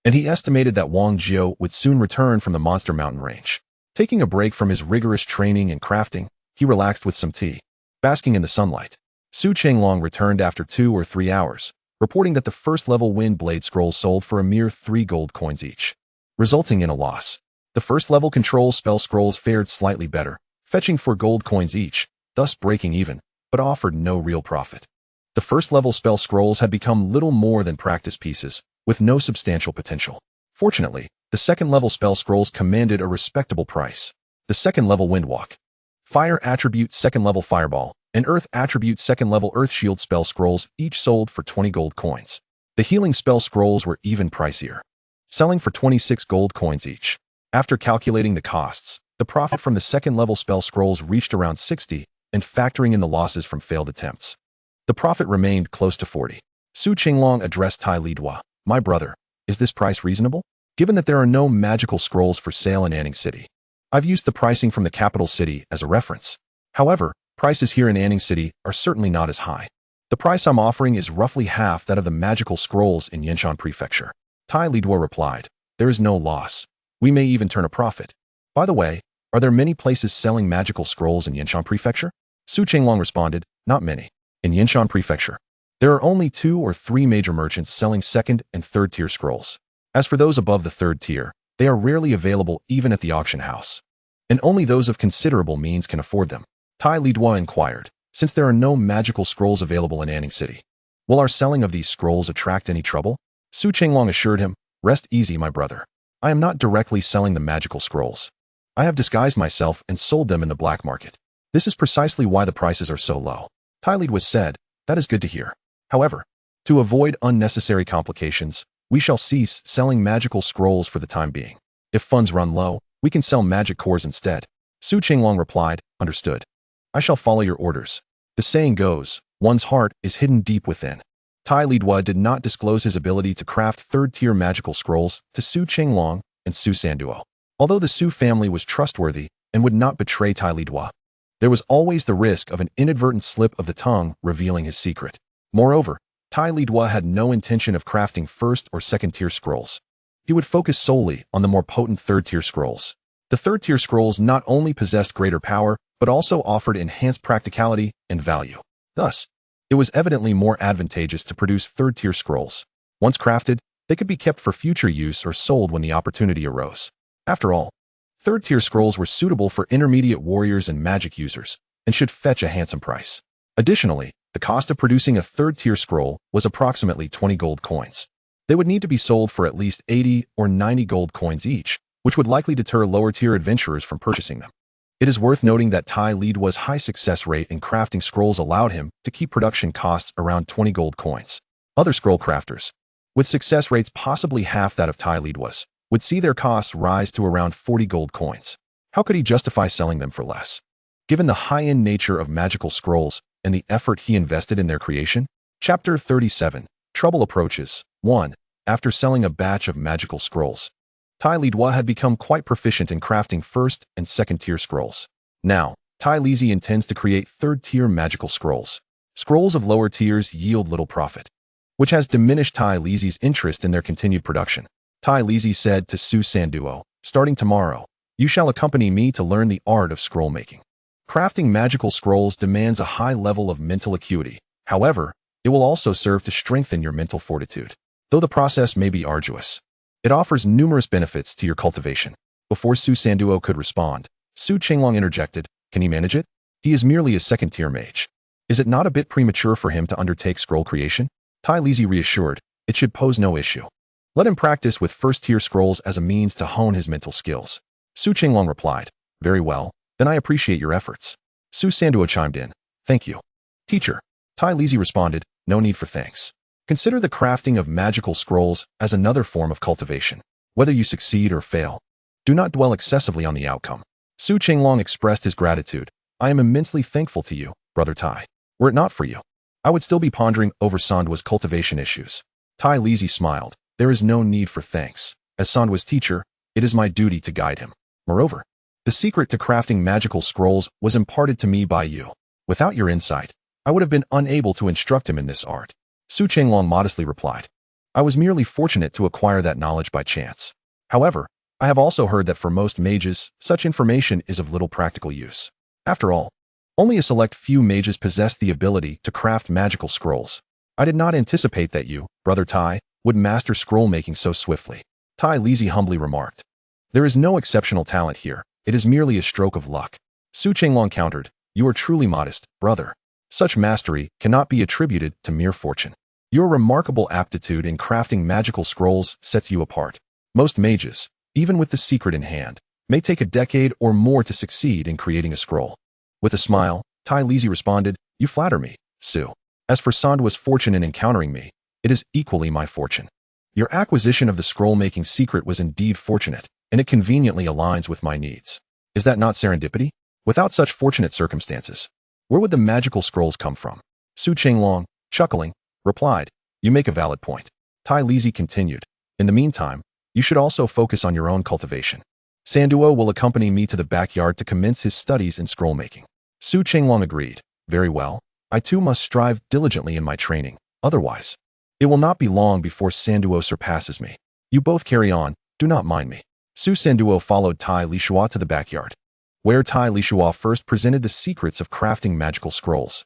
and he estimated that Wang Jiao would soon return from the Monster Mountain range. Taking a break from his rigorous training and crafting, he relaxed with some tea. Basking in the sunlight, Su Chenglong returned after 2 or 3 hours, reporting that the first-level wind blade scrolls sold for a mere 3 gold coins each, resulting in a loss. The first-level control spell scrolls fared slightly better, fetching 4 gold coins each, thus breaking even, but offered no real profit. The first-level spell scrolls had become little more than practice pieces, with no substantial potential. Fortunately, the second-level spell scrolls commanded a respectable price. The second-level Windwalk, Fire Attribute second-level Fireball, and Earth Attribute second-level Earth Shield spell scrolls each sold for 20 gold coins. The healing spell scrolls were even pricier, selling for 26 gold coins each. After calculating the costs, the profit from the second-level spell scrolls reached around 60, and factoring in the losses from failed attempts, the profit remained close to 40. Su Chenglong addressed Tai Lidua. My brother, is this price reasonable? Given that there are no magical scrolls for sale in Anning City. I've used the pricing from the capital city as a reference. However, prices here in Anning City are certainly not as high. The price I'm offering is roughly half that of the magical scrolls in Yanshan Prefecture. Tai Lidua replied, there is no loss. We may even turn a profit. By the way, are there many places selling magical scrolls in Yanshan Prefecture? Su Chenglong responded, not many. In Yanshan Prefecture, there are only 2 or 3 major merchants selling second and third tier scrolls. As for those above the third tier, they are rarely available even at the auction house, and only those of considerable means can afford them. Tai Lidua inquired, since there are no magical scrolls available in Anning City, will our selling of these scrolls attract any trouble? Su Chenglong assured him, rest easy, my brother. I am not directly selling the magical scrolls. I have disguised myself and sold them in the black market. This is precisely why the prices are so low. Tai Lidua said, that is good to hear. However, to avoid unnecessary complications, we shall cease selling magical scrolls for the time being. If funds run low, we can sell magic cores instead. Su Chenglong replied, understood. I shall follow your orders. The saying goes, one's heart is hidden deep within. Tai Lidua did not disclose his ability to craft third-tier magical scrolls to Su Chenglong and Su Sanduo. Although the Su family was trustworthy and would not betray Tai Lidua, there was always the risk of an inadvertent slip of the tongue revealing his secret. Moreover, Tai Lidua had no intention of crafting first or second-tier scrolls. He would focus solely on the more potent third-tier scrolls. The third-tier scrolls not only possessed greater power, but also offered enhanced practicality and value. Thus, it was evidently more advantageous to produce third-tier scrolls. Once crafted, they could be kept for future use or sold when the opportunity arose. After all, third-tier scrolls were suitable for intermediate warriors and magic users, and should fetch a handsome price. Additionally, the cost of producing a third-tier scroll was approximately 20 gold coins. They would need to be sold for at least 80 or 90 gold coins each, which would likely deter lower-tier adventurers from purchasing them. It is worth noting that Tai Lidua's high success rate in crafting scrolls allowed him to keep production costs around 20 gold coins. Other scroll crafters, with success rates possibly half that of Tai Lidua's, would see their costs rise to around 40 gold coins. How could he justify selling them for less? Given the high-end nature of magical scrolls and the effort he invested in their creation? Chapter 37, Trouble Approaches. 1. After selling a batch of magical scrolls, Tai Lidua had become quite proficient in crafting first and second-tier scrolls. Now, Tai Lizi intends to create third-tier magical scrolls. Scrolls of lower tiers yield little profit, which has diminished Tai Lizi's interest in their continued production. Tai Lizi said to Su Sanduo, starting tomorrow, you shall accompany me to learn the art of scroll making. Crafting magical scrolls demands a high level of mental acuity. However, it will also serve to strengthen your mental fortitude. Though the process may be arduous, it offers numerous benefits to your cultivation. Before Su Sanduo could respond, Su Chenglong interjected, can he manage it? He is merely a second-tier mage. Is it not a bit premature for him to undertake scroll creation? Tai Lisi reassured, it should pose no issue. Let him practice with first-tier scrolls as a means to hone his mental skills. Su Qinglong replied, very well, then I appreciate your efforts. Su Sanduo chimed in, thank you. Teacher. Tai Lisi responded, no need for thanks. Consider the crafting of magical scrolls as another form of cultivation. Whether you succeed or fail, do not dwell excessively on the outcome. Su Qinglong expressed his gratitude. I am immensely thankful to you, Brother Tai. Were it not for you, I would still be pondering over Sanduo's cultivation issues. Tai Lisi smiled. There is no need for thanks. As Sanduo's teacher, it is my duty to guide him. Moreover, the secret to crafting magical scrolls was imparted to me by you. Without your insight, I would have been unable to instruct him in this art. Su Qinglong modestly replied, I was merely fortunate to acquire that knowledge by chance. However, I have also heard that for most mages, such information is of little practical use. After all, only a select few mages possess the ability to craft magical scrolls. I did not anticipate that you, Brother Tai, would master scroll making so swiftly. Tai Lisi humbly remarked. There is no exceptional talent here. It is merely a stroke of luck. Su Qinglong countered, you are truly modest, brother. Such mastery cannot be attributed to mere fortune. Your remarkable aptitude in crafting magical scrolls sets you apart. Most mages, even with the secret in hand, may take a decade or more to succeed in creating a scroll. With a smile, Tai Lisi responded, you flatter me, Su. As for Sanduo's fortune in encountering me, it is equally my fortune. Your acquisition of the scroll-making secret was indeed fortunate, and it conveniently aligns with my needs. Is that not serendipity? Without such fortunate circumstances, where would the magical scrolls come from? Su Qinglong, chuckling, replied, you make a valid point. Tai Lisi continued, in the meantime, you should also focus on your own cultivation. Sanduo will accompany me to the backyard to commence his studies in scroll making. Su Qinglong agreed, very well, I too must strive diligently in my training, otherwise, it will not be long before Sanduo surpasses me. You both carry on, do not mind me. Su Sanduo followed Tai Lisuo to the backyard, where Tai Lisuo first presented the secrets of crafting magical scrolls,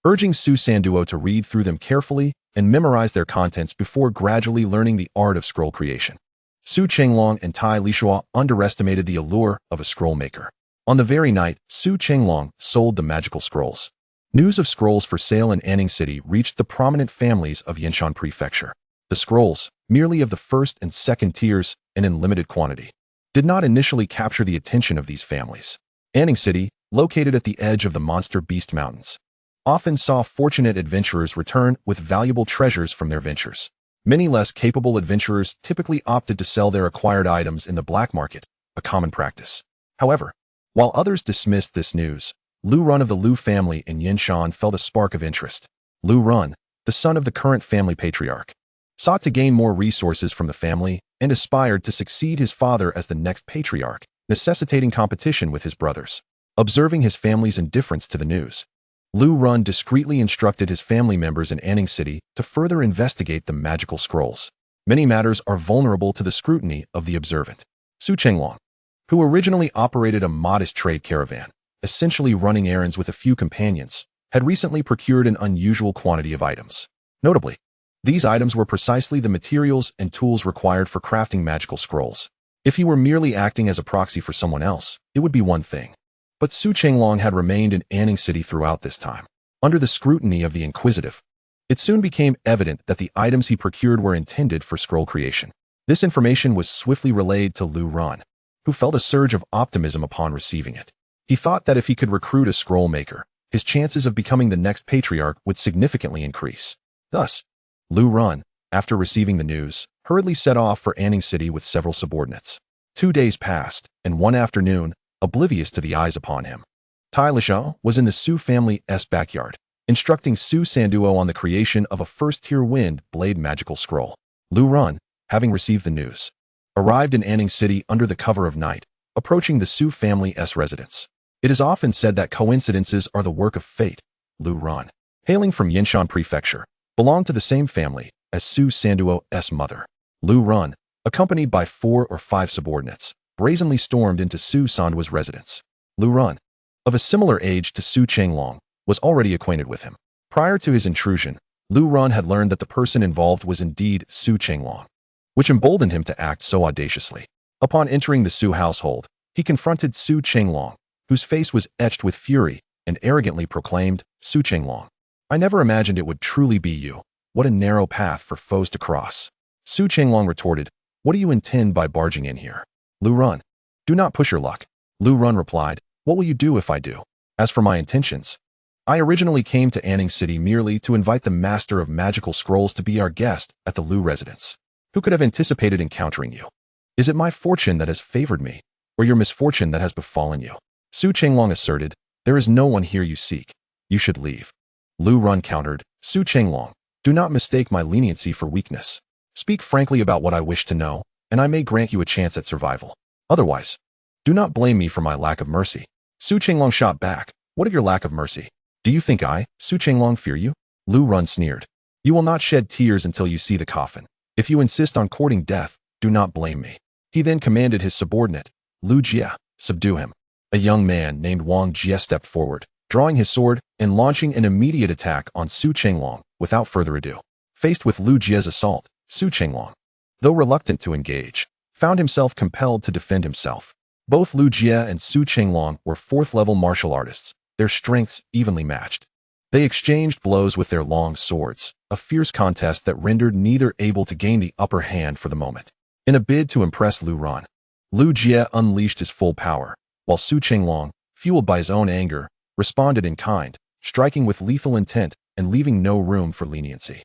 urging Su Sanduo to read through them carefully and memorize their contents before gradually learning the art of scroll creation. Su Qinglong and Tai Lisuo underestimated the allure of a scroll maker. On the very night, Su Qinglong sold the magical scrolls. News of scrolls for sale in Anning City reached the prominent families of Yanshan Prefecture. The scrolls, merely of the first and second tiers and in limited quantity, did not initially capture the attention of these families. Anning City, located at the edge of the Monster Beast Mountains, often saw fortunate adventurers return with valuable treasures from their ventures. Many less capable adventurers typically opted to sell their acquired items in the black market, a common practice. However, while others dismissed this news, Lu Run of the Lu family in Yanshan felt a spark of interest. Lu Run, the son of the current family patriarch, sought to gain more resources from the family and aspired to succeed his father as the next patriarch, necessitating competition with his brothers. Observing his family's indifference to the news, Lu Run discreetly instructed his family members in Anning City to further investigate the magical scrolls. Many matters are vulnerable to the scrutiny of the observant. Su Qinglong, who originally operated a modest trade caravan, essentially running errands with a few companions, had recently procured an unusual quantity of items. Notably, these items were precisely the materials and tools required for crafting magical scrolls. If he were merely acting as a proxy for someone else, it would be one thing. But Su Qinglong had remained in Anning City throughout this time. Under the scrutiny of the inquisitive, it soon became evident that the items he procured were intended for scroll creation. This information was swiftly relayed to Lu Run, who felt a surge of optimism upon receiving it. He thought that if he could recruit a scroll maker, his chances of becoming the next patriarch would significantly increase. Thus, Lu Run, after receiving the news, hurriedly set off for Anning City with several subordinates. 2 days passed, and one afternoon, oblivious to the eyes upon him, Tai Lisuo was in the Su family's backyard, instructing Su Sanduo on the creation of a first-tier wind blade magical scroll. Lu Run, having received the news, arrived in Anning City under the cover of night, approaching the Su family's residence. It is often said that coincidences are the work of fate. Lu Run, hailing from Yanshan Prefecture, belonged to the same family as Su Sanduo's mother. Lu Run, accompanied by 4 or 5 subordinates, brazenly stormed into Su Sanduo's residence. Lu Run, of a similar age to Su Qinglong, was already acquainted with him. Prior to his intrusion, Lu Run had learned that the person involved was indeed Su Qinglong, which emboldened him to act so audaciously. Upon entering the Su household, he confronted Su Qinglong, whose face was etched with fury, and arrogantly proclaimed, Su Qinglong, I never imagined it would truly be you. What a narrow path for foes to cross. Su Chenglong retorted, what do you intend by barging in here? Lu Run. Do not push your luck. Lu Run replied, what will you do if I do? As for my intentions, I originally came to Anning City merely to invite the Master of Magical Scrolls to be our guest at the Lu residence. Who could have anticipated encountering you? Is it my fortune that has favored me, or your misfortune that has befallen you? Su Chenglong asserted, there is no one here you seek. You should leave. Lu Run countered, Su Chenglong, do not mistake my leniency for weakness. Speak frankly about what I wish to know, and I may grant you a chance at survival. Otherwise, do not blame me for my lack of mercy. Su Chenglong shot back, what of your lack of mercy? Do you think I, Su Chenglong, fear you? Lu Run sneered. You will not shed tears until you see the coffin. If you insist on courting death, do not blame me. He then commanded his subordinate, Lu Jie, subdue him. A young man named Wang Jie stepped forward, drawing his sword and launching an immediate attack on Su Chenglong without further ado. Faced with Lu Jie's assault, Su Chenglong, though reluctant to engage, found himself compelled to defend himself. Both Lu Jie and Su Chenglong were fourth-level martial artists, their strengths evenly matched. They exchanged blows with their long swords, a fierce contest that rendered neither able to gain the upper hand for the moment. In a bid to impress Lu Run, Lu Jie unleashed his full power, while Su Chenglong, fueled by his own anger, responded in kind, striking with lethal intent and leaving no room for leniency.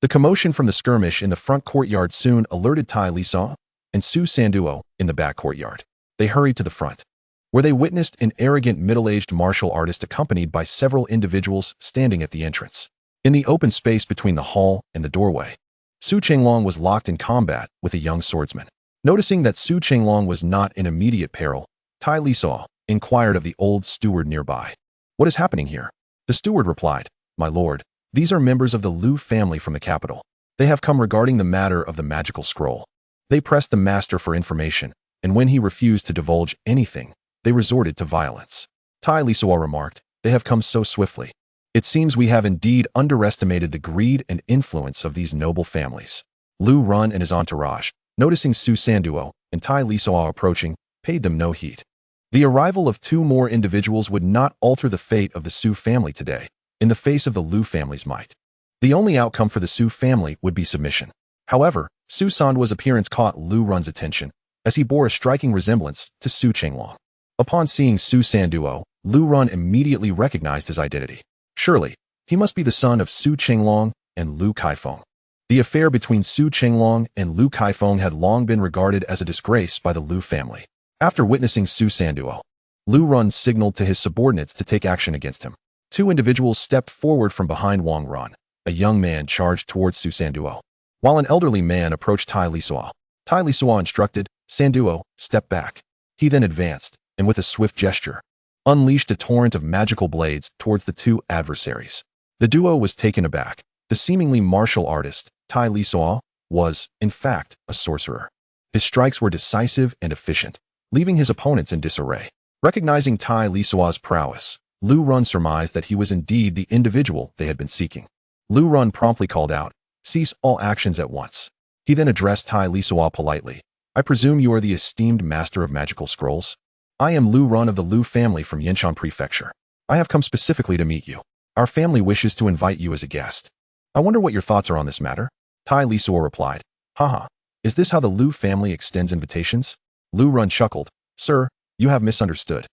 The commotion from the skirmish in the front courtyard soon alerted Tai Lisuo and Su Sanduo in the back courtyard. They hurried to the front, where they witnessed an arrogant middle-aged martial artist accompanied by several individuals standing at the entrance. In the open space between the hall and the doorway, Su Chenglong was locked in combat with a young swordsman. Noticing that Su Chenglong was not in immediate peril, Tai Lisuo inquired of the old steward nearby. What is happening here? The steward replied, my lord, these are members of the Lu family from the capital. They have come regarding the matter of the magical scroll. They pressed the master for information, and when he refused to divulge anything, they resorted to violence. Tai Lisuo remarked, they have come so swiftly. It seems we have indeed underestimated the greed and influence of these noble families. Lu Run and his entourage, noticing Su Sanduo and Tai Lisuo approaching, paid them no heed. The arrival of two more individuals would not alter the fate of the Su family today, in the face of the Lu family's might. The only outcome for the Su family would be submission. However, Su Sanduo's appearance caught Lu Run's attention, as he bore a striking resemblance to Su Chenglong. Upon seeing Su Sanduo, Lu Run immediately recognized his identity. Surely, he must be the son of Su Chenglong and Lu Kaifeng. The affair between Su Chenglong and Lu Kaifeng had long been regarded as a disgrace by the Lu family. After witnessing Su Sanduo, Lu Run signaled to his subordinates to take action against him. Two individuals stepped forward from behind Wang Run. A young man charged towards Su Sanduo, while an elderly man approached Tai Lisuo. Tai Lisuo instructed, Sanduo, step back. He then advanced, and with a swift gesture, unleashed a torrent of magical blades towards the two adversaries. The duo was taken aback. The seemingly martial artist, Tai Lisuo, was, in fact, a sorcerer. His strikes were decisive and efficient, leaving his opponents in disarray. Recognizing Tai Lisuo's prowess, Lu Run surmised that he was indeed the individual they had been seeking. Lu Run promptly called out, cease all actions at once. He then addressed Tai Lisuo politely. I presume you are the esteemed master of magical scrolls? I am Lu Run of the Lu family from Yinshan Prefecture. I have come specifically to meet you. Our family wishes to invite you as a guest. I wonder what your thoughts are on this matter? Tai Lisuo replied, haha, is this how the Lu family extends invitations? Lu Run chuckled, sir, you have misunderstood.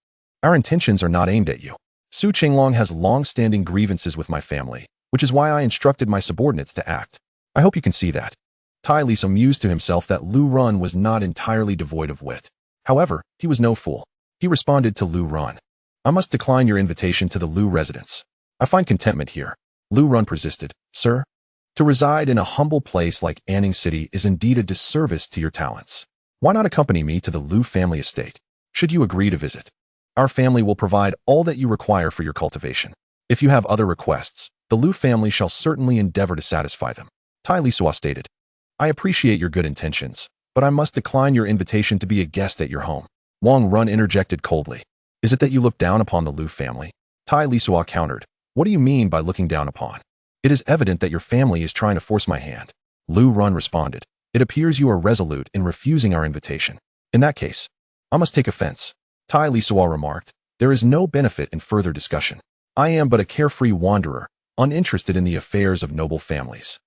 Our intentions are not aimed at you. Su Chenglong has long-standing grievances with my family, which is why I instructed my subordinates to act. I hope you can see that. Tai Lisuo mused to himself that Lu Run was not entirely devoid of wit. However, he was no fool. He responded to Lu Run. I must decline your invitation to the Lu residence. I find contentment here. Lu Run persisted, sir. To reside in a humble place like Anning City is indeed a disservice to your talents. Why not accompany me to the Lu family estate? Should you agree to visit, our family will provide all that you require for your cultivation. If you have other requests, the Lu family shall certainly endeavor to satisfy them. Tai Lisuo stated, I appreciate your good intentions, but I must decline your invitation to be a guest at your home. Wang Run interjected coldly. Is it that you look down upon the Lu family? Tai Lisuo countered. What do you mean by looking down upon? It is evident that your family is trying to force my hand. Lu Run responded. It appears you are resolute in refusing our invitation. In that case, I must take offense. Tai Lisuo remarked. There is no benefit in further discussion. I am but a carefree wanderer, uninterested in the affairs of noble families.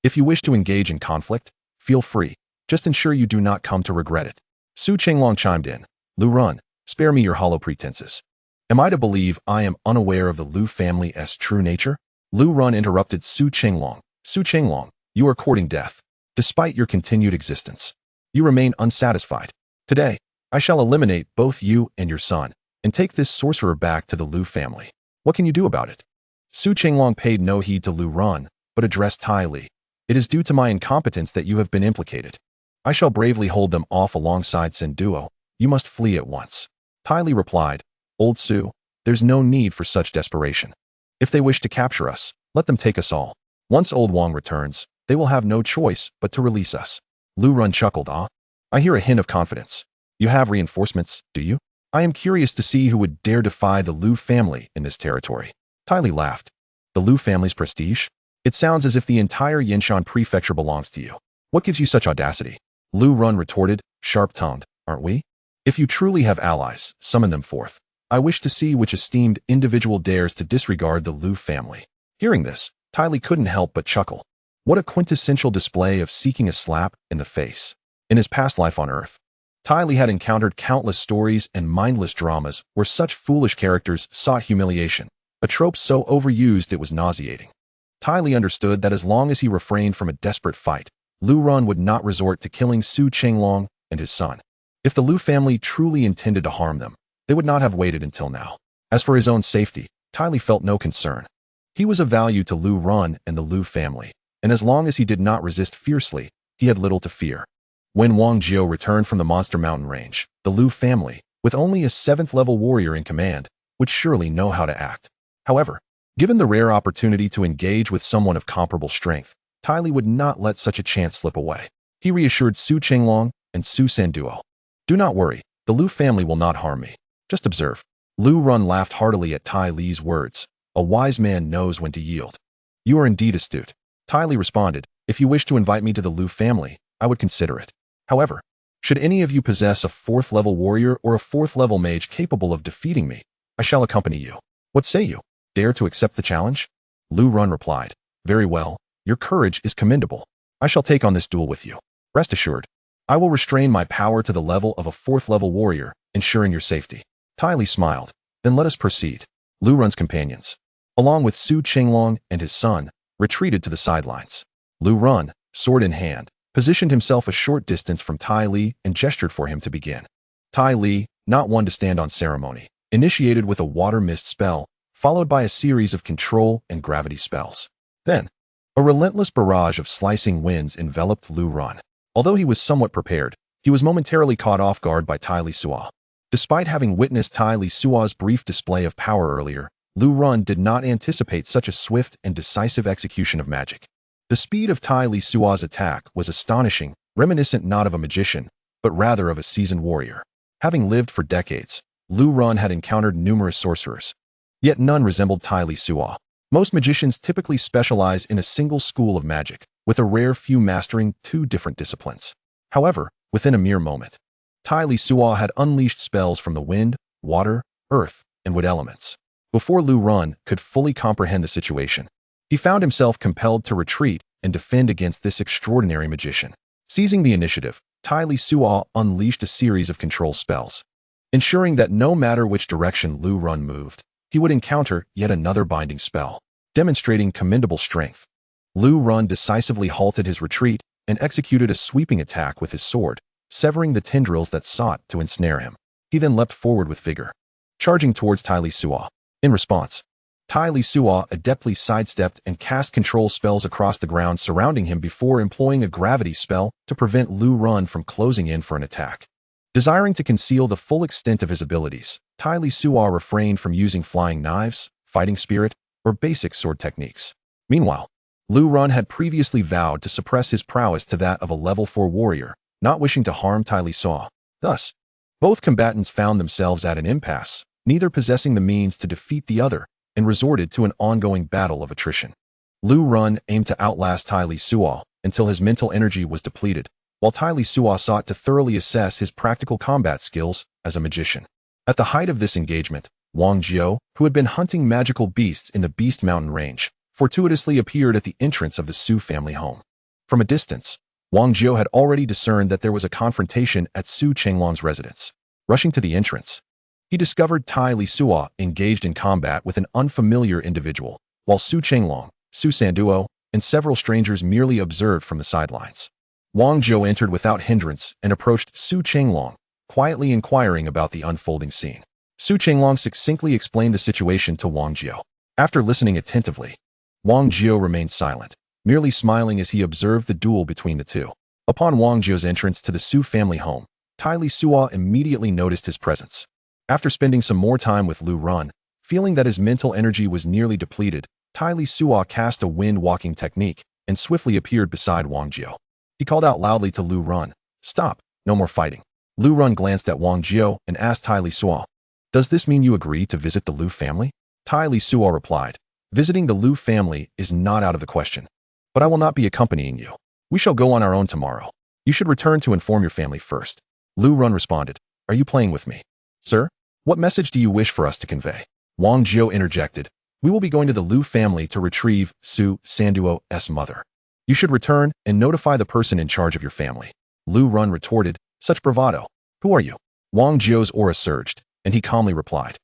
If you wish to engage in conflict, feel free. Just ensure you do not come to regret it. Su Qinglong chimed in. Lu Run, spare me your hollow pretenses. Am I to believe I am unaware of the Lu family's true nature? Lu Run interrupted Su Qinglong. Su Qinglong, you are courting death. Despite your continued existence, you remain unsatisfied. Today, I shall eliminate both you and your son, and take this sorcerer back to the Lu family. What can you do about it? Su Qinglong paid no heed to Lu Run, but addressed Tai Li. It is due to my incompetence that you have been implicated. I shall bravely hold them off alongside Sen Duo. You must flee at once. Tai Li replied, Old Su, there's no need for such desperation. If they wish to capture us, let them take us all. Once Old Wang returns, they will have no choice but to release us. Lu Run chuckled. I hear a hint of confidence. You have reinforcements, do you? I am curious to see who would dare defy the Lu family in this territory. Tai Li laughed. The Lu family's prestige? It sounds as if the entire Yinshan prefecture belongs to you. What gives you such audacity? Lu Run retorted, sharp-tongued. Aren't we? If you truly have allies, summon them forth. I wish to see which esteemed individual dares to disregard the Lu family. Hearing this, Tai Li couldn't help but chuckle. What a quintessential display of seeking a slap in the face. In his past life on Earth, Tai Li had encountered countless stories and mindless dramas where such foolish characters sought humiliation, a trope so overused it was nauseating. Tai Li understood that as long as he refrained from a desperate fight, Lu Run would not resort to killing Su Qinglong and his son. If the Lu family truly intended to harm them, they would not have waited until now. As for his own safety, Tai Li felt no concern. He was of value to Lu Run and the Lu family, and as long as he did not resist fiercely, he had little to fear. When Wang Jiao returned from the Monster Mountain range, the Lu family, with only a 7th-level warrior in command, would surely know how to act. However, given the rare opportunity to engage with someone of comparable strength, Tai Li would not let such a chance slip away. He reassured Su Qinglong and Su Sanduo. Do not worry, the Lu family will not harm me. Just observe. Lu Run laughed heartily at Tai Li's words. A wise man knows when to yield. You are indeed astute. Tai Li responded, if you wish to invite me to the Lu family, I would consider it. However, should any of you possess a 4th-level warrior or a 4th-level mage capable of defeating me, I shall accompany you. What say you? Dare to accept the challenge? Lu Run replied, very well, your courage is commendable. I shall take on this duel with you. Rest assured, I will restrain my power to the level of a 4th-level warrior, ensuring your safety. Tai Li smiled. Then let us proceed. Lu Run's companions, along with Su Qinglong and his son, retreated to the sidelines. Lu Run, sword in hand, positioned himself a short distance from Tai Li and gestured for him to begin. Tai Li, not one to stand on ceremony, initiated with a water mist spell, followed by a series of control and gravity spells. Then, a relentless barrage of slicing winds enveloped Lu Run. Although he was somewhat prepared, he was momentarily caught off guard by Tai Lisuo. Despite having witnessed Tai Lisuo's brief display of power earlier, Lu Run did not anticipate such a swift and decisive execution of magic. The speed of Tai Lisuo's attack was astonishing, reminiscent not of a magician, but rather of a seasoned warrior. Having lived for decades, Lu Run had encountered numerous sorcerers. Yet none resembled Tai Lisuo. Most magicians typically specialize in a single school of magic, with a rare few mastering 2 different disciplines. However, within a mere moment, Tai Lisuo had unleashed spells from the wind, water, earth, and wood elements. Before Lu Run could fully comprehend the situation, he found himself compelled to retreat and defend against this extraordinary magician. Seizing the initiative, Tai Lisuo unleashed a series of control spells, ensuring that no matter which direction Lu Run moved, he would encounter yet another binding spell, demonstrating commendable strength. Lu Run decisively halted his retreat and executed a sweeping attack with his sword, severing the tendrils that sought to ensnare him. He then leapt forward with vigor, charging towards Tai Lisuo. In response, Tai Lisuo adeptly sidestepped and cast control spells across the ground surrounding him before employing a gravity spell to prevent Lu Run from closing in for an attack. Desiring to conceal the full extent of his abilities, Tai Lisuo refrained from using flying knives, fighting spirit, or basic sword techniques. Meanwhile, Lu Run had previously vowed to suppress his prowess to that of a level 4 warrior, not wishing to harm Tai Lisuo. Thus, both combatants found themselves at an impasse, neither possessing the means to defeat the other, and resorted to an ongoing battle of attrition. Lu Run aimed to outlast Tai Lisuo until his mental energy was depleted, while Tai Lisuo sought to thoroughly assess his practical combat skills as a magician. At the height of this engagement, Wang Jiao, who had been hunting magical beasts in the Beast Mountain range, fortuitously appeared at the entrance of the Su family home. From a distance, Wang Jiao had already discerned that there was a confrontation at Su Chenglong's residence. Rushing to the entrance, he discovered Tai Lisuo engaged in combat with an unfamiliar individual, while Su Chenglong, Su Sanduo, and several strangers merely observed from the sidelines. Wang Jiao entered without hindrance and approached Su Chenglong, quietly inquiring about the unfolding scene. Su Chenglong succinctly explained the situation to Wang Jiao. After listening attentively, Wang Jiao remained silent, merely smiling as he observed the duel between the two. Upon Wang Jiao's entrance to the Su family home, Tai Lisuo immediately noticed his presence. After spending some more time with Lu Run, feeling that his mental energy was nearly depleted, Tai Lisuo cast a wind-walking technique and swiftly appeared beside Wang Jiao. He called out loudly to Lu Run, "Stop, no more fighting." Lu Run glanced at Wang Jiao and asked Tai Lisuo, "Does this mean you agree to visit the Lu family?" Tai Lisuo replied, "Visiting the Lu family is not out of the question, but I will not be accompanying you. We shall go on our own tomorrow. You should return to inform your family first." Lu Run responded, "Are you playing with me? Sir, what message do you wish for us to convey?" Wang Jiao interjected, "We will be going to the Lu family to retrieve Su Sanduo's mother. You should return and notify the person in charge of your family." Lu Run retorted, "Such bravado. Who are you?" Wang Jiao's aura surged, and he calmly replied,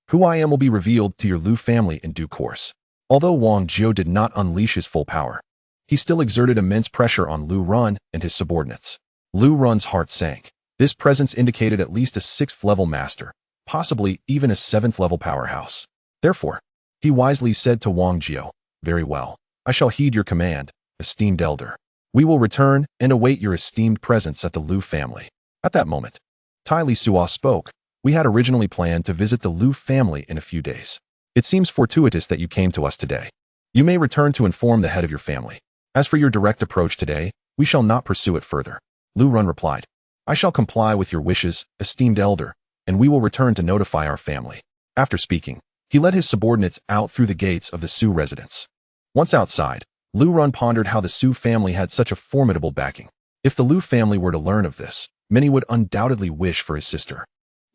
"Who I am will be revealed to your Lu family in due course." Although Wang Jiao did not unleash his full power, he still exerted immense pressure on Lu Run and his subordinates. Lu Run's heart sank. This presence indicated at least a 6th-level master, possibly even a 7th-level powerhouse. Therefore, he wisely said to Wang Jiao, "Very well, I shall heed your command, esteemed elder. We will return and await your esteemed presence at the Lu family." At that moment, Tai Lisuo spoke. "We had originally planned to visit the Lu family in a few days. It seems fortuitous that you came to us today. You may return to inform the head of your family. As for your direct approach today, we shall not pursue it further." Lu Run replied, "I shall comply with your wishes, esteemed elder, and we will return to notify our family." After speaking, he led his subordinates out through the gates of the Su residence. Once outside, Lu Run pondered how the Su family had such a formidable backing. If the Lu family were to learn of this, many would undoubtedly wish for his sister,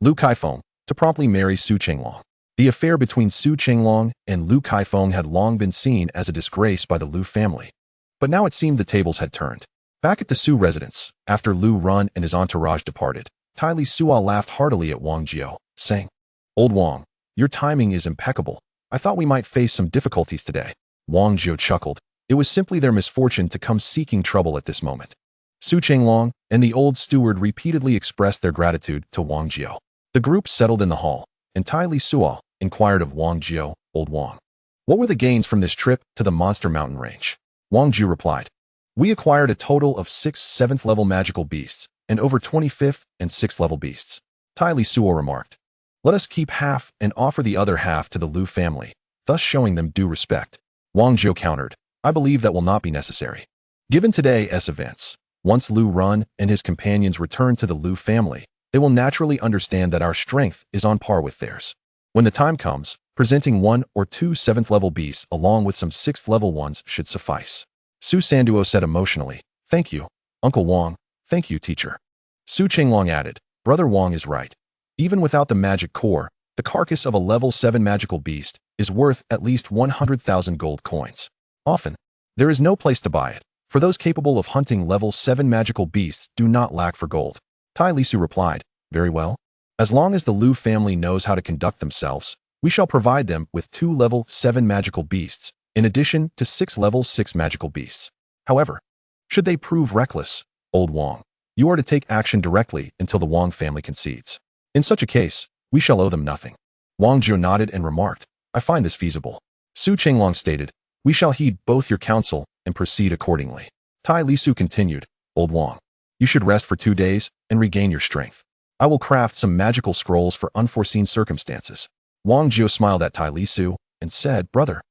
Lu Kaifeng, to promptly marry Su Chenglong. The affair between Su Chenglong and Lu Kaifeng had long been seen as a disgrace by the Lu family. But now it seemed the tables had turned. Back at the Su residence, after Lu Run and his entourage departed, Tai Lisuo laughed heartily at Wang Jiao, saying, "Old Wang, your timing is impeccable. I thought we might face some difficulties today." Wang Jiao chuckled. It was simply their misfortune to come seeking trouble at this moment. Su Chenglong and the old steward repeatedly expressed their gratitude to Wang Jiao. The group settled in the hall, and Tai Lisuo inquired of Wang Jiao, "Old Wang, what were the gains from this trip to the Monster Mountain Range?" Wang Jiao replied, "We acquired a total of 6 7th-level magical beasts and over 25th and 6th-level beasts." Tai Lisuo remarked, "Let us keep half and offer the other half to the Lu family, thus showing them due respect." Wang Jiao countered, "I believe that will not be necessary. Given today's events, once Lu Run and his companions return to the Lu family, they will naturally understand that our strength is on par with theirs. When the time comes, presenting 1 or 2 7th-level beasts along with some 6th-level ones should suffice." Su Sanduo said emotionally, "Thank you, Uncle Wang. Thank you, teacher." Su Chenglong added, "Brother Wang is right. Even without the magic core, the carcass of a level 7 magical beast is worth at least 100,000 gold coins. Often, there is no place to buy it, for those capable of hunting level 7 magical beasts do not lack for gold." Tai Lisuo replied, "Very well. As long as the Lu family knows how to conduct themselves, we shall provide them with 2 level 7 magical beasts, in addition to 6 level 6 magical beasts. However, should they prove reckless, Old Wang, you are to take action directly until the Wang family concedes. In such a case, we shall owe them nothing." Wang Jiao nodded and remarked, "I find this feasible." Su Chenglong stated, "We shall heed both your counsel and proceed accordingly." Tai Lisuo continued, "Old Wang, you should rest for 2 days and regain your strength. I will craft some magical scrolls for unforeseen circumstances." Wang Jiao smiled at Tai Lisuo and said, "Brother,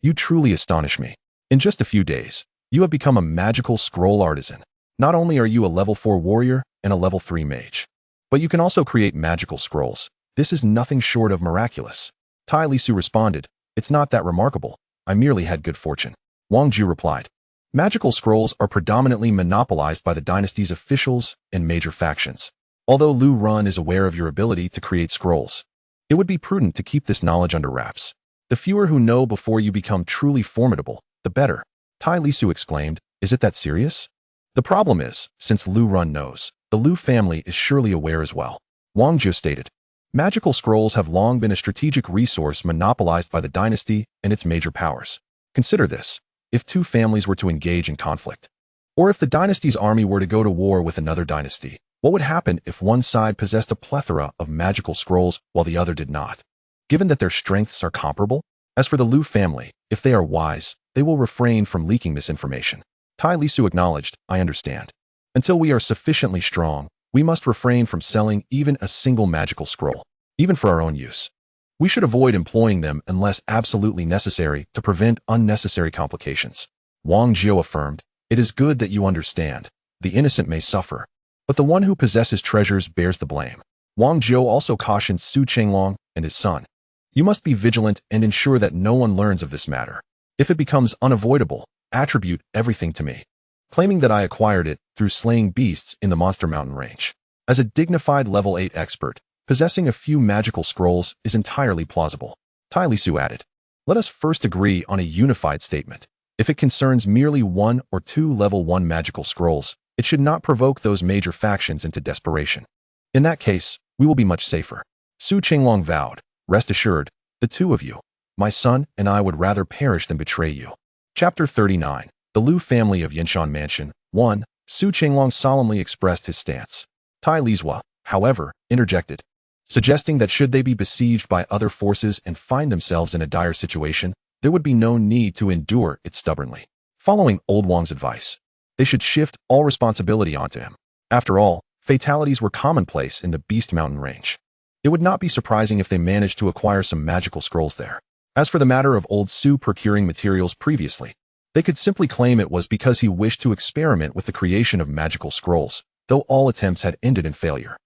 you truly astonish me. In just a few days, you have become a magical scroll artisan. Not only are you a level 4 warrior and a level 3 mage, but you can also create magical scrolls. This is nothing short of miraculous." Tai Lisuo responded, "It's not that remarkable. I merely had good fortune." Wang Jiao replied, "Magical scrolls are predominantly monopolized by the dynasty's officials and major factions. Although Lu Run is aware of your ability to create scrolls, it would be prudent to keep this knowledge under wraps. The fewer who know before you become truly formidable, the better. Tai Lisuo exclaimed, is it that serious? The problem is, since Lu Run knows, the Lu family is surely aware as well. Wang Jio stated, magical scrolls have long been a strategic resource monopolized by the dynasty and its major powers. Consider this, if two families were to engage in conflict, or if the dynasty's army were to go to war with another dynasty, what would happen if one side possessed a plethora of magical scrolls while the other did not? Given that their strengths are comparable, as for the Lu family, if they are wise, they will refrain from leaking this information. Tai Lisuo acknowledged, I understand. Until we are sufficiently strong, we must refrain from selling even a single magical scroll, even for our own use. We should avoid employing them unless absolutely necessary to prevent unnecessary complications. Wang Jio affirmed, it is good that you understand. The innocent may suffer, but the one who possesses treasures bears the blame. Wang Jio also cautioned Su Chenglong and his son. You must be vigilant and ensure that no one learns of this matter. If it becomes unavoidable, attribute everything to me, claiming that I acquired it through slaying beasts in the Monster Mountain range. As a dignified level 8 expert, possessing a few magical scrolls is entirely plausible. Tai Lisuo added, let us first agree on a unified statement. If it concerns merely 1 or 2 level 1 magical scrolls, it should not provoke those major factions into desperation. In that case, we will be much safer. Su Chenglong vowed, rest assured, the two of you, my son and I would rather perish than betray you. Chapter 39, The Lu Family of Yinshan Mansion. 1. Su Chenglong solemnly expressed his stance. Tai Lisuo, however, interjected, suggesting that should they be besieged by other forces and find themselves in a dire situation, there would be no need to endure it stubbornly. Following Old Wang's advice, they should shift all responsibility onto him. After all, fatalities were commonplace in the Beast Mountain range. It would not be surprising if they managed to acquire some magical scrolls there. As for the matter of old Su procuring materials previously, they could simply claim it was because he wished to experiment with the creation of magical scrolls, though all attempts had ended in failure.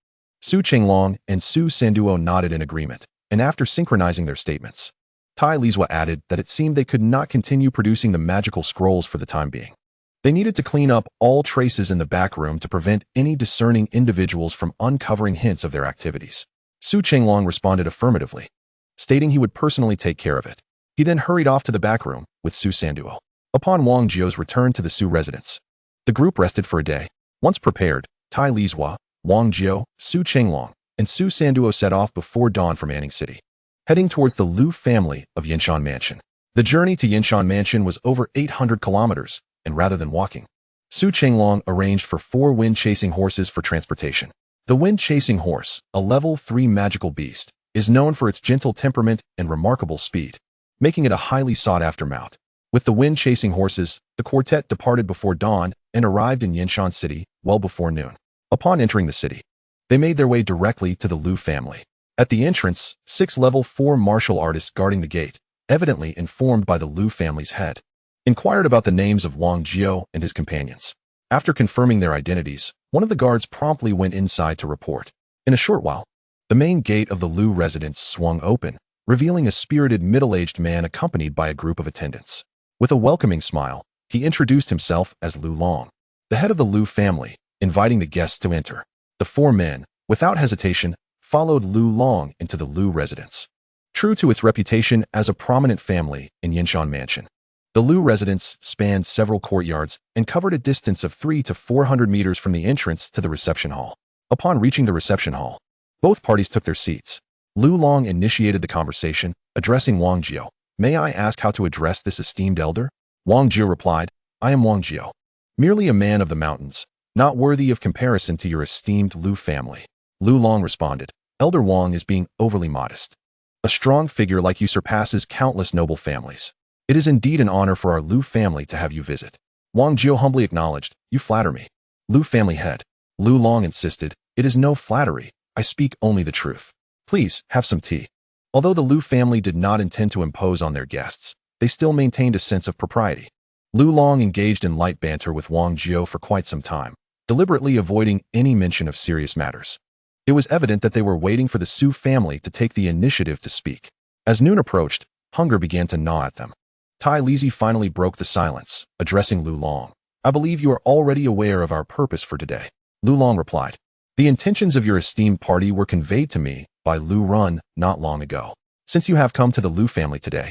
Su Chenglong and Su Sanduo nodded in agreement, and after synchronizing their statements, Tai Lisuo added that it seemed they could not continue producing the magical scrolls for the time being. They needed to clean up all traces in the back room to prevent any discerning individuals from uncovering hints of their activities. Su Chenglong responded affirmatively, stating he would personally take care of it. He then hurried off to the back room with Su Sanduo. Upon Wang Jio's return to the Su residence, the group rested for a day. Once prepared, Tai Lisuo, Wang Jio, Su Chenglong, and Su Sanduo set off before dawn for Manning City, heading towards the Lu family of Yinshan Mansion. The journey to Yinshan Mansion was over 800 kilometers, and rather than walking, Su Chenglong arranged for 4 wind-chasing horses for transportation. The wind-chasing horse, a level 3 magical beast, is known for its gentle temperament and remarkable speed, making it a highly sought-after mount. With the wind-chasing horses, the quartet departed before dawn and arrived in Yinshan City well before noon. Upon entering the city, they made their way directly to the Lu family. At the entrance, 6 level 4 martial artists guarding the gate, evidently informed by the Lu family's head, inquired about the names of Wang Jio and his companions. After confirming their identities, one of the guards promptly went inside to report. In a short while, the main gate of the Lu residence swung open, revealing a spirited middle-aged man accompanied by a group of attendants. With a welcoming smile, he introduced himself as Lu Long, the head of the Lu family, inviting the guests to enter. The 4 men, without hesitation, followed Lu Long into the Lu residence. True to its reputation as a prominent family in Yinshan Mansion, the Lu residence spanned several courtyards and covered a distance of 300 to 400 meters from the entrance to the reception hall. Upon reaching the reception hall, both parties took their seats. Lu Long initiated the conversation, addressing Wang Jio. May I ask how to address this esteemed elder? Wang Jio replied, I am Wang Jio, merely a man of the mountains, not worthy of comparison to your esteemed Lu family. Lu Long responded, Elder Wang is being overly modest. A strong figure like you surpasses countless noble families. It is indeed an honor for our Lu family to have you visit. Wang Jio humbly acknowledged, you flatter me. Lu family head. Lu Long insisted, it is no flattery, I speak only the truth. Please, have some tea. Although the Lu family did not intend to impose on their guests, they still maintained a sense of propriety. Lu Long engaged in light banter with Wang Jio for quite some time, deliberately avoiding any mention of serious matters. It was evident that they were waiting for the Su family to take the initiative to speak. As noon approached, hunger began to gnaw at them. Tai Lisuo finally broke the silence, addressing Lu Long. I believe you are already aware of our purpose for today. Lu Long replied, the intentions of your esteemed party were conveyed to me by Lu Run not long ago. Since you have come to the Lu family today,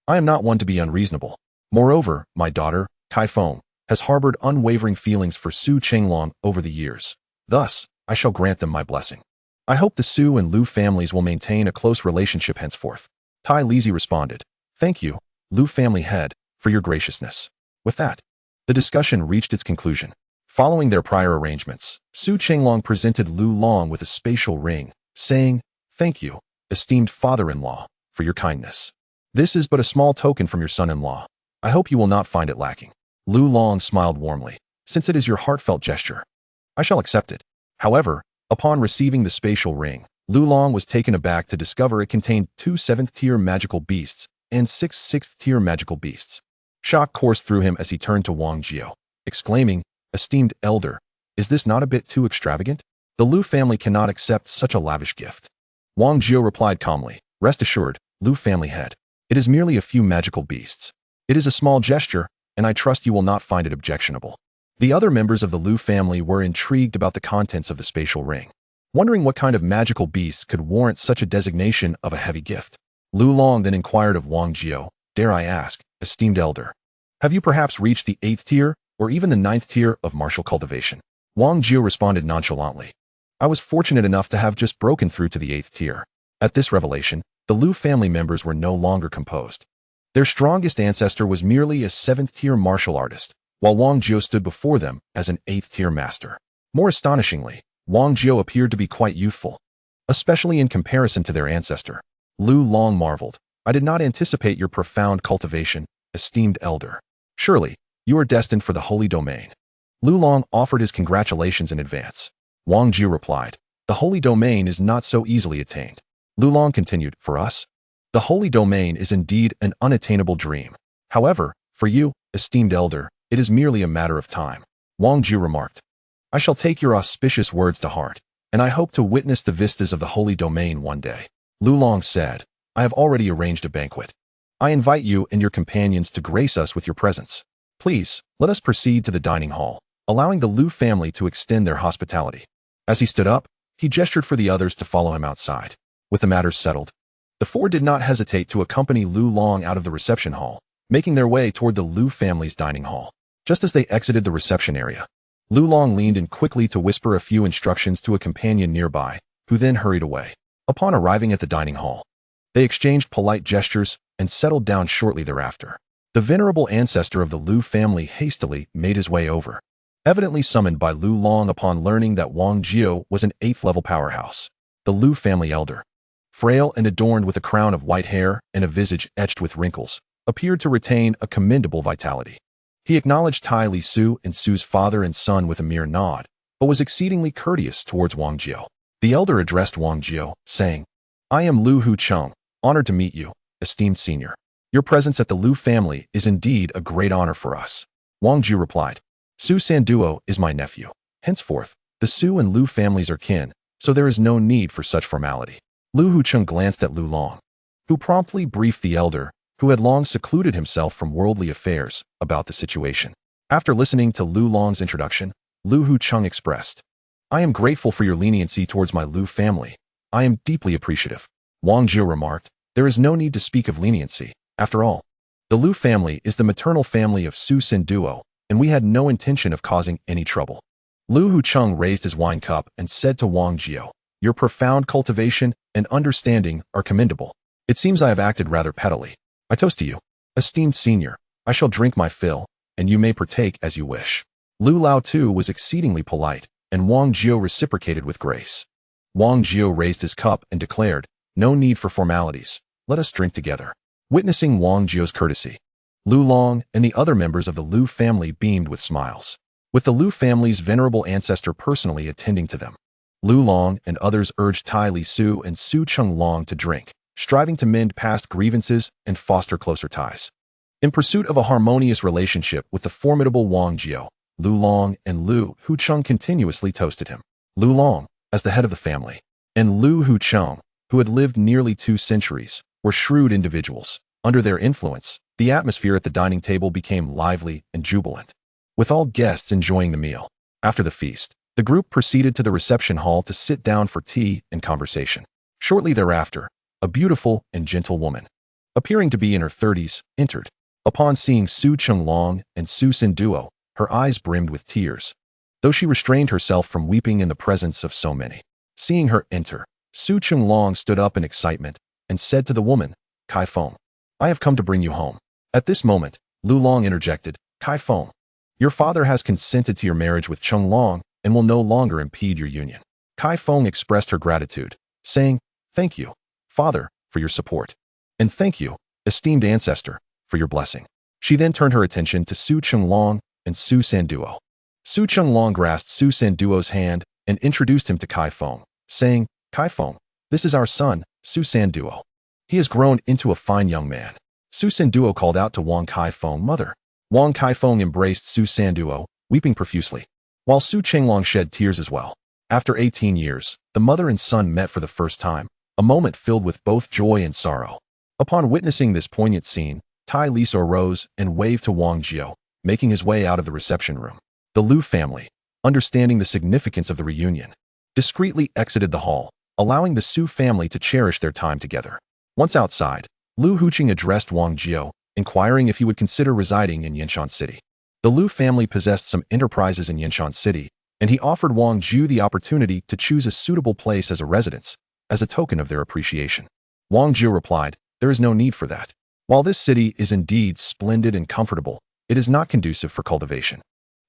I am not one to be unreasonable. Moreover, my daughter, Kai Feng, has harbored unwavering feelings for Su Qinglong over the years. Thus, I shall grant them my blessing. I hope the Su and Lu families will maintain a close relationship henceforth. Tai Lizhi responded, "Thank you, Lu family head, for your graciousness." With that, the discussion reached its conclusion. Following their prior arrangements, Su Qinglong presented Lu Long with a spatial ring, saying, "Thank you, esteemed father-in-law, for your kindness. This is but a small token from your son-in-law. I hope you will not find it lacking." Lu Long smiled warmly. "Since it is your heartfelt gesture, I shall accept it." However, upon receiving the spatial ring, Lu Long was taken aback to discover it contained 2 7th-tier magical beasts and 6 6th-tier magical beasts. Shock coursed through him as he turned to Wang Jiao, exclaiming, "Esteemed elder, is this not a bit too extravagant? The Lu family cannot accept such a lavish gift." Wang Jiao replied calmly, "Rest assured, Lu family head. It is merely a few magical beasts. It is a small gesture, and I trust you will not find it objectionable." The other members of the Lu family were intrigued about the contents of the spatial ring, wondering what kind of magical beasts could warrant such a designation of a heavy gift. Lu Long then inquired of Wang Jiao, "Dare I ask, esteemed elder, have you perhaps reached the 8th tier or even the 9th tier of martial cultivation?" Wang Jiao responded nonchalantly, "I was fortunate enough to have just broken through to the 8th tier." At this revelation, the Lu family members were no longer composed. Their strongest ancestor was merely a 7th-tier martial artist, while Wang Jiao stood before them as an 8th-tier master. More astonishingly, Wang Jiao appeared to be quite youthful, especially in comparison to their ancestor. Lu Long marveled, "I did not anticipate your profound cultivation, esteemed elder. Surely, you are destined for the holy domain." Lu Long offered his congratulations in advance. Wang Jiao replied, "The holy domain is not so easily attained." Lu Long continued, "For us, the holy domain is indeed an unattainable dream. However, for you, esteemed elder, it is merely a matter of time." Wang Jiao remarked, "I shall take your auspicious words to heart, and I hope to witness the vistas of the holy domain one day." Lu Long said, "I have already arranged a banquet. I invite you and your companions to grace us with your presence. Please, let us proceed to the dining hall," allowing the Lu family to extend their hospitality. As he stood up, he gestured for the others to follow him outside. With the matters settled, the four did not hesitate to accompany Lu Long out of the reception hall, making their way toward the Lu family's dining hall. Just as they exited the reception area, Lu Long leaned in quickly to whisper a few instructions to a companion nearby, who then hurried away. Upon arriving at the dining hall, they exchanged polite gestures and settled down shortly thereafter. The venerable ancestor of the Lu family hastily made his way over, evidently summoned by Lu Long upon learning that Wang Jiao was an 8th-level powerhouse. The Lu family elder, frail and adorned with a crown of white hair and a visage etched with wrinkles, appeared to retain a commendable vitality. He acknowledged Tai Lisuo and Su's father and son with a mere nod, but was exceedingly courteous towards Wang Jiao. The elder addressed Wang Jiao, saying, "I am Lu Hucheng, honored to meet you, esteemed senior. Your presence at the Lu family is indeed a great honor for us." Wang Jiao replied, "Su Sanduo is my nephew. Henceforth, the Su and Lu families are kin, so there is no need for such formality." Lu Hucheng glanced at Lu Long, who promptly briefed the elder, who had long secluded himself from worldly affairs, about the situation. After listening to Lu Long's introduction, Lu Hucheng expressed, "I am grateful for your leniency towards my Lu family. I am deeply appreciative." Wang Jiao remarked, "There is no need to speak of leniency. After all, the Lu family is the maternal family of Su Sanduo, and we had no intention of causing any trouble." Lu Hucheng raised his wine cup and said to Wang Jiao, "Your profound cultivation and understanding are commendable. It seems I have acted rather pettily. I toast to you, esteemed senior. I shall drink my fill, and you may partake as you wish." Lu Lao too was exceedingly polite, and Wang Jiao reciprocated with grace. Wang Jiao raised his cup and declared, "No need for formalities. Let us drink together." Witnessing Wang Jiao's courtesy, Lu Long and the other members of the Lu family beamed with smiles, with the Lu family's venerable ancestor personally attending to them. Lu Long and others urged Tai Lisuo and Su Qinglong to drink, striving to mend past grievances and foster closer ties. In pursuit of a harmonious relationship with the formidable Wang Jiao, Lu Long and Lu Hucheng continuously toasted him. Lu Long, as the head of the family, and Lu Hucheng, who had lived nearly 2 centuries, were shrewd individuals. Under their influence, the atmosphere at the dining table became lively and jubilant, with all guests enjoying the meal. After the feast, the group proceeded to the reception hall to sit down for tea and conversation. Shortly thereafter, a beautiful and gentle woman, appearing to be in her 30s, entered. Upon seeing Su Chenglong and Su Sin Duo, her eyes brimmed with tears, though she restrained herself from weeping in the presence of so many. Seeing her enter, Su Chenglong stood up in excitement and said to the woman, "Kai Feng, I have come to bring you home." At this moment, Lu Long interjected, "Kai Feng, your father has consented to your marriage with Cheng Long and will no longer impede your union." Kai Feng expressed her gratitude, saying, "Thank you, father, for your support. And thank you, esteemed ancestor, for your blessing." She then turned her attention to Su Chenglong and Su Sanduo. Su Chenglong grasped Su Sanduo's hand and introduced him to Kai Feng, saying, "Kai Feng, this is our son, Su Sanduo. He has grown into a fine young man." Su Sanduo called out to Wang Kai Feng, "Mother." Wang Kai Feng embraced Su Sanduo, weeping profusely, while Su Chenglong shed tears as well. After 18 years, the mother and son met for the first time, a moment filled with both joy and sorrow. Upon witnessing this poignant scene, Tai Lisuo rose and waved to Wang Jiao, making his way out of the reception room. The Lu family, understanding the significance of the reunion, discreetly exited the hall, allowing the Su family to cherish their time together. Once outside, Lu Huqing addressed Wang Jiao, inquiring if he would consider residing in Yinshan City. The Lu family possessed some enterprises in Yinshan City, and he offered Wang Jiao the opportunity to choose a suitable place as a residence, as a token of their appreciation. Wang Jiao replied, "There is no need for that. While this city is indeed splendid and comfortable, it is not conducive for cultivation.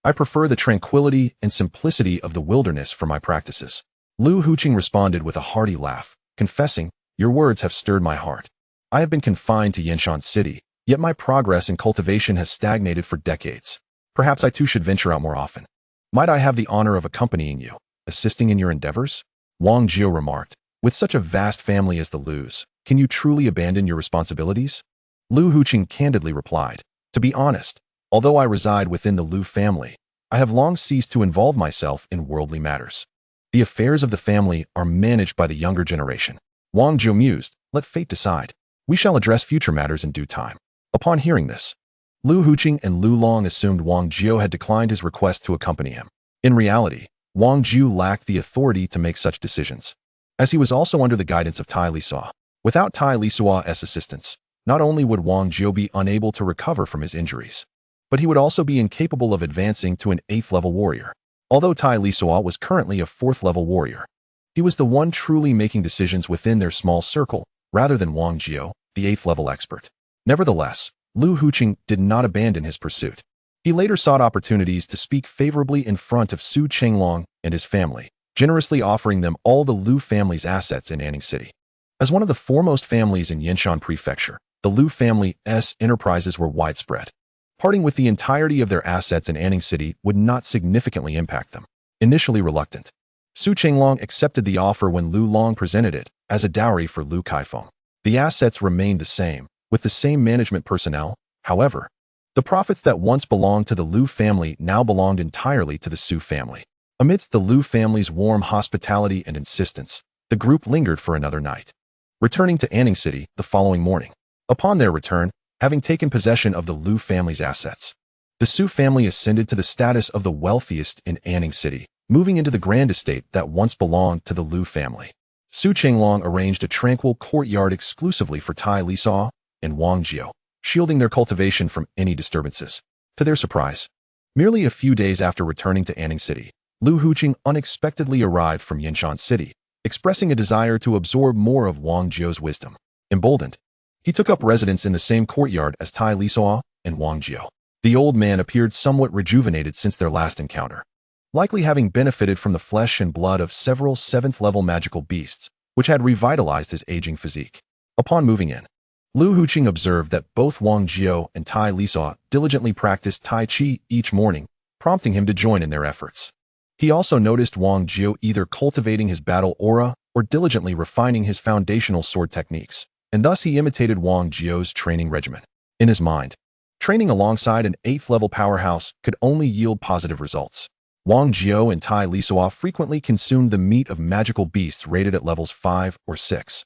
I prefer the tranquility and simplicity of the wilderness for my practices." Lu Huqing responded with a hearty laugh, confessing, "Your words have stirred my heart. I have been confined to Yinshan City, yet my progress in cultivation has stagnated for decades. Perhaps I too should venture out more often. Might I have the honor of accompanying you, assisting in your endeavors?" Wang Jiao remarked, "With such a vast family as the Lu's, can you truly abandon your responsibilities?" Lu Huqing candidly replied, "To be honest, although I reside within the Lu family, I have long ceased to involve myself in worldly matters. The affairs of the family are managed by the younger generation." Wang Jiao mused, "Let fate decide. We shall address future matters in due time." Upon hearing this, Lu Huqing and Lu Long assumed Wang Jiao had declined his request to accompany him. In reality, Wang Jiao lacked the authority to make such decisions, as he was also under the guidance of Tai Lisuo. Without Tai Lisuo's assistance, not only would Wang Jiao be unable to recover from his injuries, but he would also be incapable of advancing to an 8th-level warrior. Although Tai Lisuo was currently a 4th-level warrior, he was the one truly making decisions within their small circle, rather than Wang Jiao, the 8th-level expert. Nevertheless, Lu Huqing did not abandon his pursuit. He later sought opportunities to speak favorably in front of Su Chenglong and his family, generously offering them all the Lu family's assets in Anning City. As one of the foremost families in Yinshan Prefecture, the Lu family's enterprises were widespread. Parting with the entirety of their assets in Anning City would not significantly impact them. Initially reluctant, Su Chenglong accepted the offer when Lu Long presented it as a dowry for Lu Kaifeng. The assets remained the same, with the same management personnel. However, the profits that once belonged to the Lu family now belonged entirely to the Su family. Amidst the Lu family's warm hospitality and insistence, the group lingered for another night, returning to Anning City the following morning. Upon their return, having taken possession of the Lu family's assets, the Su family ascended to the status of the wealthiest in Anning City, moving into the grand estate that once belonged to the Lu family. Su Chenglong arranged a tranquil courtyard exclusively for Tai Lisuo and Wang Jiao, shielding their cultivation from any disturbances. To their surprise, merely a few days after returning to Anning City, Lu Huqing unexpectedly arrived from Yinshan City, expressing a desire to absorb more of Wang Jiao's wisdom. Emboldened, he took up residence in the same courtyard as Tai Lisuo and Wang Jiao. The old man appeared somewhat rejuvenated since their last encounter, likely having benefited from the flesh and blood of several 7th-level magical beasts, which had revitalized his aging physique. Upon moving in, Lu Huqing observed that both Wang Jiao and Tai Lisuo diligently practiced Tai Chi each morning, prompting him to join in their efforts. He also noticed Wang Jiao either cultivating his battle aura or diligently refining his foundational sword techniques, and thus he imitated Wang Jiao's training regimen. In his mind, training alongside an 8th-level powerhouse could only yield positive results. Wang Jiao and Tai Lisuo frequently consumed the meat of magical beasts rated at levels 5 or 6,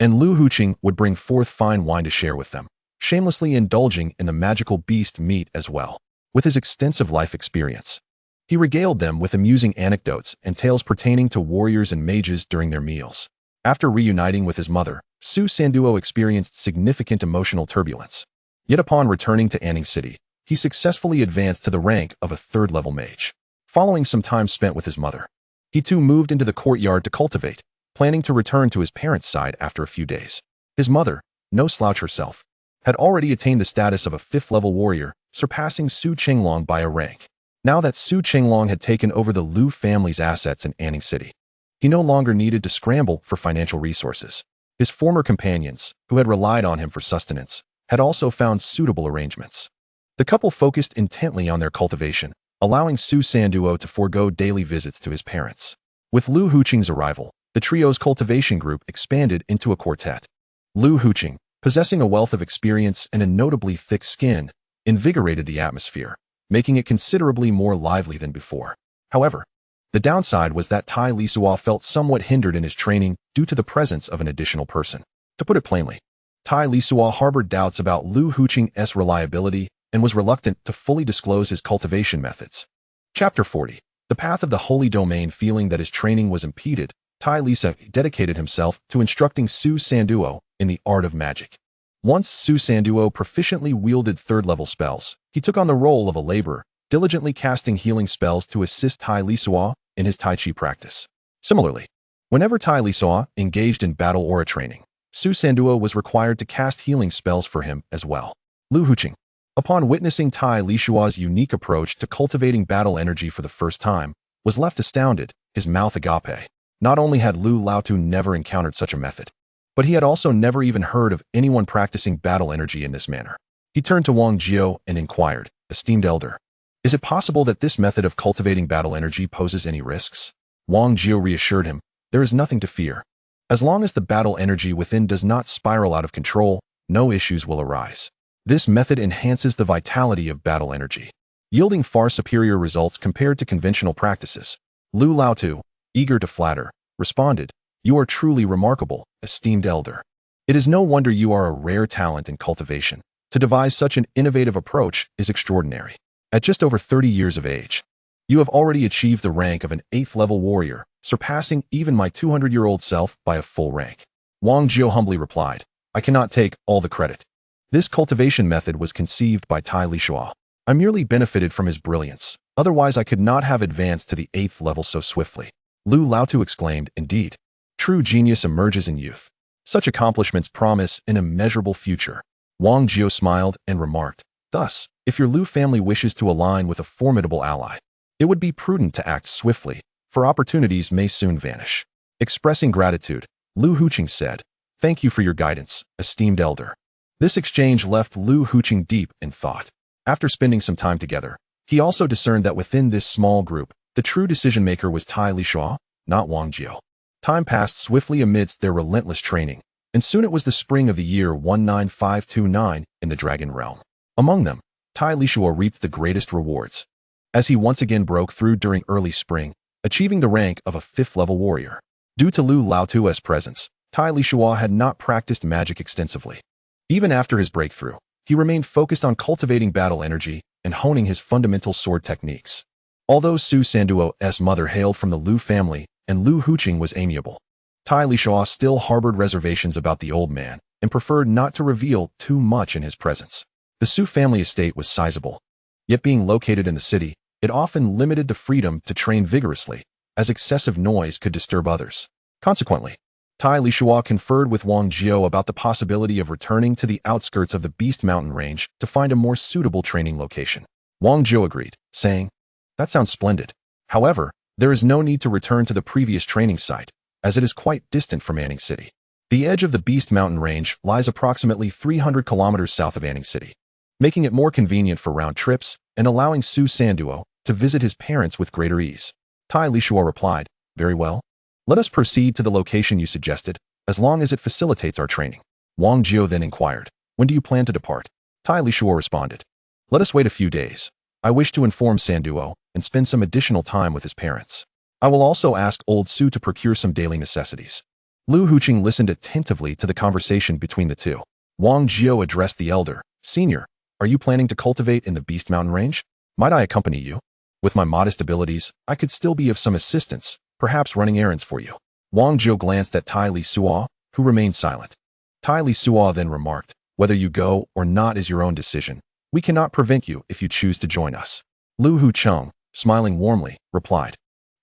and Lu Huqing would bring forth fine wine to share with them, shamelessly indulging in the magical beast meat as well. With his extensive life experience, he regaled them with amusing anecdotes and tales pertaining to warriors and mages during their meals. After reuniting with his mother, Su Sanduo experienced significant emotional turbulence. Yet upon returning to Anning City, he successfully advanced to the rank of a third-level mage. Following some time spent with his mother, he too moved into the courtyard to cultivate, planning to return to his parents' side after a few days. His mother, no slouch herself, had already attained the status of a fifth-level warrior, surpassing Su Qinglong by a rank. Now that Su Qinglong had taken over the Lu family's assets in Anning City, he no longer needed to scramble for financial resources. His former companions, who had relied on him for sustenance, had also found suitable arrangements. The couple focused intently on their cultivation, allowing Su Sanduo to forego daily visits to his parents. With Lu Huqing's arrival, the trio's cultivation group expanded into a quartet. Lu Huqing, possessing a wealth of experience and a notably thick skin, invigorated the atmosphere, making it considerably more lively than before. However, the downside was that Tai Lisuo felt somewhat hindered in his training due to the presence of an additional person. To put it plainly, Tai Lisuo harbored doubts about Lu Huqing's reliability and was reluctant to fully disclose his cultivation methods. Chapter 40. The path of the Holy Domain. Feeling that his training was impeded, Tai Lisuo dedicated himself to instructing Su Sanduo in the art of magic. Once Su Sanduo proficiently wielded third-level spells, he took on the role of a laborer, diligently casting healing spells to assist Tai Lisuo in his Tai Chi practice. Similarly, whenever Tai Lisuo engaged in battle aura training, Su Sanduo was required to cast healing spells for him as well. Lu Huqing, upon witnessing Tai Lisuo's unique approach to cultivating battle energy for the first time, was left astounded, his mouth agape. Not only had Lu Laotu never encountered such a method, but he had also never even heard of anyone practicing battle energy in this manner. He turned to Wang Jiao and inquired, "Esteemed elder, is it possible that this method of cultivating battle energy poses any risks?" Wang Jiao reassured him, "There is nothing to fear. As long as the battle energy within does not spiral out of control, no issues will arise. This method enhances the vitality of battle energy, yielding far superior results compared to conventional practices." Lu Laotu, eager to flatter, responded, "You are truly remarkable, esteemed elder. It is no wonder you are a rare talent in cultivation. To devise such an innovative approach is extraordinary. At just over 30 years of age, you have already achieved the rank of an 8th-level warrior, surpassing even my 200-year-old self by a full rank." Wang Jiao humbly replied, "I cannot take all the credit. This cultivation method was conceived by Tai Lisuo. I merely benefited from his brilliance, otherwise I could not have advanced to the 8th level so swiftly." Lu Laotu exclaimed, "Indeed, true genius emerges in youth. Such accomplishments promise an immeasurable future." Wang Jiao smiled and remarked, "Thus, if your Lu family wishes to align with a formidable ally, it would be prudent to act swiftly, for opportunities may soon vanish." Expressing gratitude, Lu Huqing said, "Thank you for your guidance, esteemed elder." This exchange left Lu Huqing deep in thought. After spending some time together, he also discerned that within this small group, the true decision-maker was Tai Lisuo, not Wang Jiao. Time passed swiftly amidst their relentless training, and soon it was the spring of the year 19529 in the Dragon Realm. Among them, Tai Lisuo reaped the greatest rewards, as he once again broke through during early spring, achieving the rank of a 5th-level warrior. Due to Lu Laotu's presence, Tai Lisuo had not practiced magic extensively. Even after his breakthrough, he remained focused on cultivating battle energy and honing his fundamental sword techniques. Although Su Sanduo's mother hailed from the Lu family and Lu Huqing was amiable, Tai Lisuo still harbored reservations about the old man and preferred not to reveal too much in his presence. The Su family estate was sizable, yet being located in the city, it often limited the freedom to train vigorously, as excessive noise could disturb others. Consequently, Tai Lisuo conferred with Wang Jiao about the possibility of returning to the outskirts of the Beast Mountain range to find a more suitable training location. Wang Jiao agreed, saying, "That sounds splendid. However, there is no need to return to the previous training site, as it is quite distant from Anning City. The edge of the Beast Mountain range lies approximately 300 kilometers south of Anning City, making it more convenient for round trips and allowing Su Sanduo to visit his parents with greater ease." Tai Lisuo replied, "Very well. Let us proceed to the location you suggested, as long as it facilitates our training." Wang Jiao then inquired, "When do you plan to depart?" Tai Lisuo responded, "Let us wait a few days. I wish to inform Sanduo and spend some additional time with his parents. I will also ask old Su to procure some daily necessities." Lu Huqing listened attentively to the conversation between the two. Wang Jiao addressed the elder, "Senior, are you planning to cultivate in the Beast Mountain range? Might I accompany you? With my modest abilities, I could still be of some assistance, perhaps running errands for you." Wang Jiu glanced at Tai Lisuo, who remained silent. Tai Lisuo then remarked, "Whether you go or not is your own decision. We cannot prevent you if you choose to join us." Lu Hu Chung, smiling warmly, replied,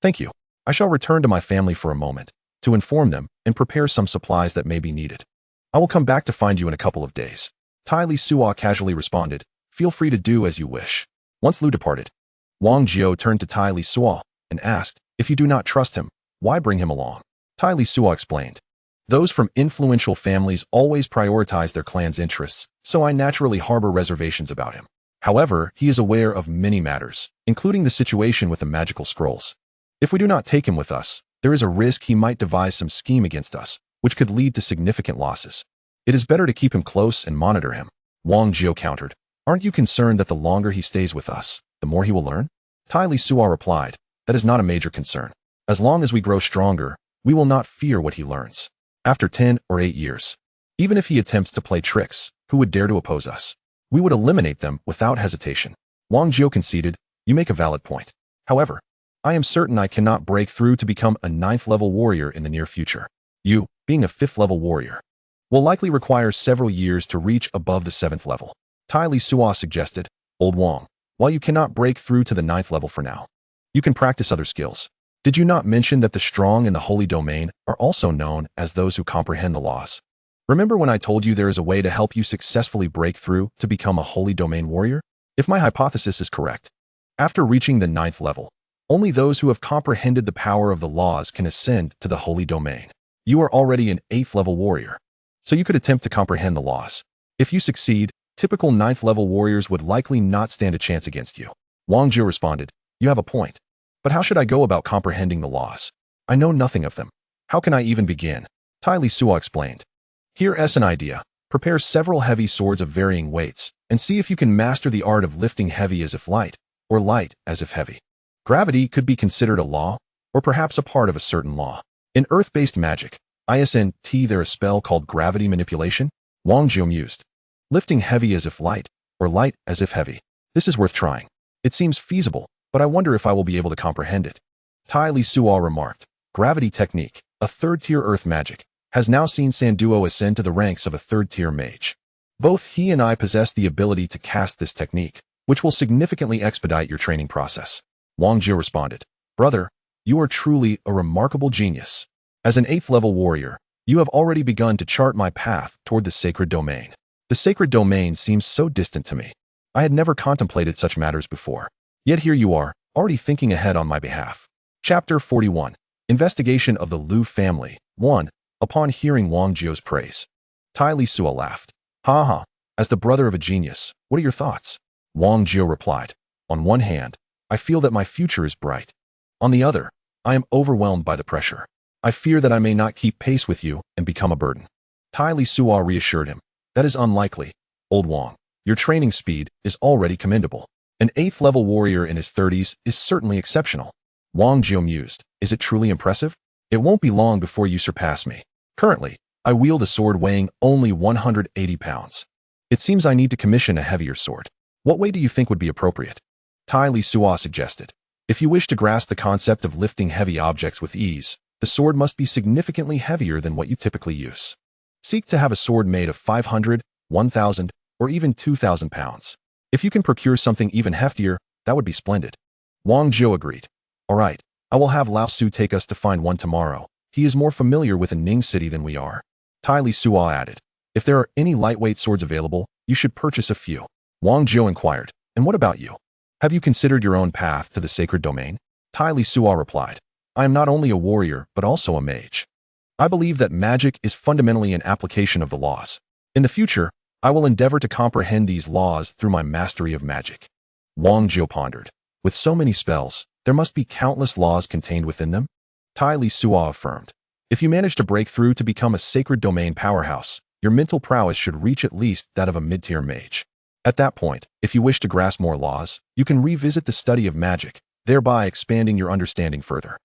"Thank you. I shall return to my family for a moment, to inform them and prepare some supplies that may be needed. I will come back to find you in a couple of days." Tai Lisuo casually responded, "Feel free to do as you wish." Once Lu departed, Wang Jiu turned to Tai Lisuo and asked, "If you do not trust him, why bring him along?" Tai Lisuo explained, "Those from influential families always prioritize their clan's interests, so I naturally harbor reservations about him. However, he is aware of many matters, including the situation with the magical scrolls. If we do not take him with us, there is a risk he might devise some scheme against us, which could lead to significant losses. It is better to keep him close and monitor him." Wang Jiu countered, "Aren't you concerned that the longer he stays with us, the more he will learn?" Tai Lisuo replied, "That is not a major concern. As long as we grow stronger, we will not fear what he learns. After 10 or 8 years, even if he attempts to play tricks, who would dare to oppose us? We would eliminate them without hesitation." Wang Jiu conceded, "You make a valid point. However, I am certain I cannot break through to become a 9th-level warrior in the near future. You, being a 5th-level warrior, will likely require several years to reach above the 7th level." Tai Lisuo suggested, "Old Wang, while you cannot break through to the 9th level for now, you can practice other skills. Did you not mention that the strong in the holy domain are also known as those who comprehend the laws? Remember when I told you there is a way to help you successfully break through to become a holy domain warrior? If my hypothesis is correct, after reaching the 9th level, only those who have comprehended the power of the laws can ascend to the holy domain. You are already an 8th-level warrior, so you could attempt to comprehend the laws. If you succeed, typical 9th-level warriors would likely not stand a chance against you." Wang Jiu responded, "You have a point. But how should I go about comprehending the laws? I know nothing of them. How can I even begin?" Tai Lisuo explained, "Here's an idea. Prepare several heavy swords of varying weights, and see if you can master the art of lifting heavy as if light, or light as if heavy. Gravity could be considered a law, or perhaps a part of a certain law. In earth-based magic, isn't there a spell called gravity manipulation?" Wang Jiu mused, "Lifting heavy as if light, or light as if heavy. This is worth trying. It seems feasible, but I wonder if I will be able to comprehend it." Tai Lisuo remarked, "Gravity technique, a 3rd-tier earth magic, has now seen Sanduo ascend to the ranks of a 3rd-tier mage. Both he and I possess the ability to cast this technique, which will significantly expedite your training process." Wang Jiu responded, "Brother, you are truly a remarkable genius. As an 8th-level warrior, you have already begun to chart my path toward the sacred domain. The sacred domain seems so distant to me. I had never contemplated such matters before. Yet here you are, already thinking ahead on my behalf." Chapter 41. Investigation of the Lu family. 1. Upon hearing Wang Jiu's praise, Tai Lisuo laughed. "Ha ha, as the brother of a genius, what are your thoughts?" Wang Jiu replied, "On one hand, I feel that my future is bright. On the other, I am overwhelmed by the pressure. I fear that I may not keep pace with you and become a burden." Tai Lisuo reassured him, "That is unlikely, Old Wang. Your training speed is already commendable. An 8th-level warrior in his 30s is certainly exceptional." Wang Jiu mused, "Is it truly impressive? It won't be long before you surpass me. Currently, I wield a sword weighing only 180 pounds. It seems I need to commission a heavier sword. What weight do you think would be appropriate?" Tai Lisuo suggested, "If you wish to grasp the concept of lifting heavy objects with ease, the sword must be significantly heavier than what you typically use. Seek to have a sword made of 500, 1,000, or even 2,000 pounds. If you can procure something even heftier, that would be splendid." Wang Jiu agreed. "All right, I will have Lao Su take us to find one tomorrow. He is more familiar with the Ning city than we are." Tai Lisuo added, "If there are any lightweight swords available, you should purchase a few." Wang Jiu inquired, "And what about you? Have you considered your own path to the sacred domain?" Tai Lisuo replied, "I am not only a warrior, but also a mage. I believe that magic is fundamentally an application of the laws. In the future, I will endeavor to comprehend these laws through my mastery of magic." Wang Jiu pondered, "With so many spells, there must be countless laws contained within them?" Tai Lisuo affirmed, "If you manage to break through to become a sacred domain powerhouse, your mental prowess should reach at least that of a mid-tier mage. At that point, if you wish to grasp more laws, you can revisit the study of magic, thereby expanding your understanding further."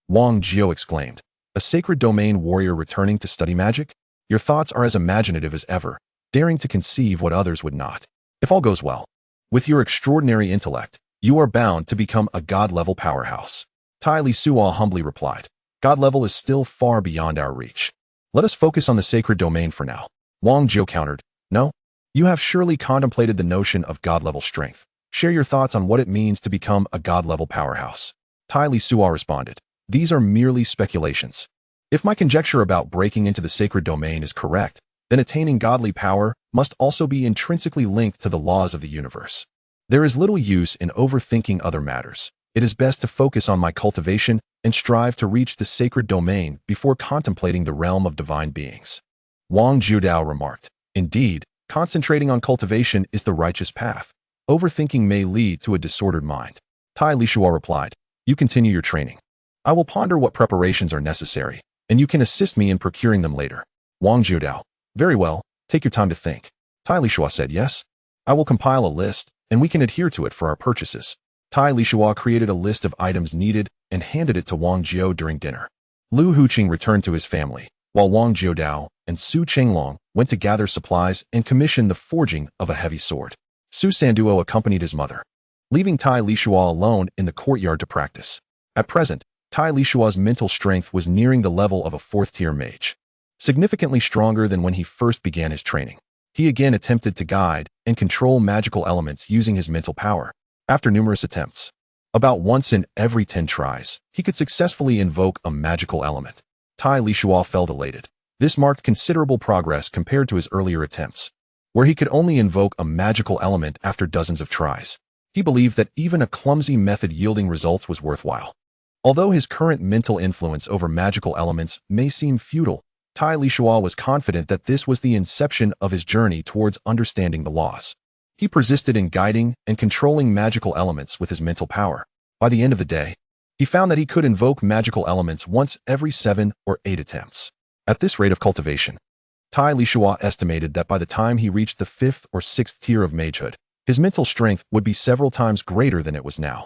Wang Jiu exclaimed, "A sacred domain warrior returning to study magic? Your thoughts are as imaginative as ever, daring to conceive what others would not. If all goes well, with your extraordinary intellect, you are bound to become a god-level powerhouse." Tai Lisuo humbly replied, God level is still far beyond our reach. Let us focus on the sacred domain for now. Wang Jiu countered, no? You have surely contemplated the notion of God-level strength. Share your thoughts on what it means to become a God-level powerhouse. Tai Lisuo responded, these are merely speculations. If my conjecture about breaking into the sacred domain is correct, then attaining godly power must also be intrinsically linked to the laws of the universe. There is little use in overthinking other matters. It is best to focus on my cultivation and strive to reach the sacred domain before contemplating the realm of divine beings. Wang Jiudao remarked, indeed, concentrating on cultivation is the righteous path. Overthinking may lead to a disordered mind. Tai Lisuo replied, you continue your training. I will ponder what preparations are necessary, and you can assist me in procuring them later. Wang Jiudao, very well, take your time to think. Tai Lisuo said, yes. I will compile a list, and we can adhere to it for our purchases. Tai Lisuo created a list of items needed and handed it to Wang Jiu during dinner. Lu Huqing returned to his family, while Wang Jiudao and Su Chenglong went to gather supplies and commission the forging of a heavy sword. Su Sanduo accompanied his mother, leaving Tai Lisuo alone in the courtyard to practice. At present, Tai Lisuo's mental strength was nearing the level of a fourth-tier mage, significantly stronger than when he first began his training. He again attempted to guide and control magical elements using his mental power. After numerous attempts, about once in every 10 tries, he could successfully invoke a magical element. Tai Lisuo felt elated. This marked considerable progress compared to his earlier attempts, where he could only invoke a magical element after dozens of tries. He believed that even a clumsy method yielding results was worthwhile. Although his current mental influence over magical elements may seem futile, Tai Lisuo was confident that this was the inception of his journey towards understanding the laws. He persisted in guiding and controlling magical elements with his mental power. By the end of the day, he found that he could invoke magical elements once every 7 or 8 attempts. At this rate of cultivation, Tai Lisuo estimated that by the time he reached the 5th or 6th tier of magehood, his mental strength would be several times greater than it was now.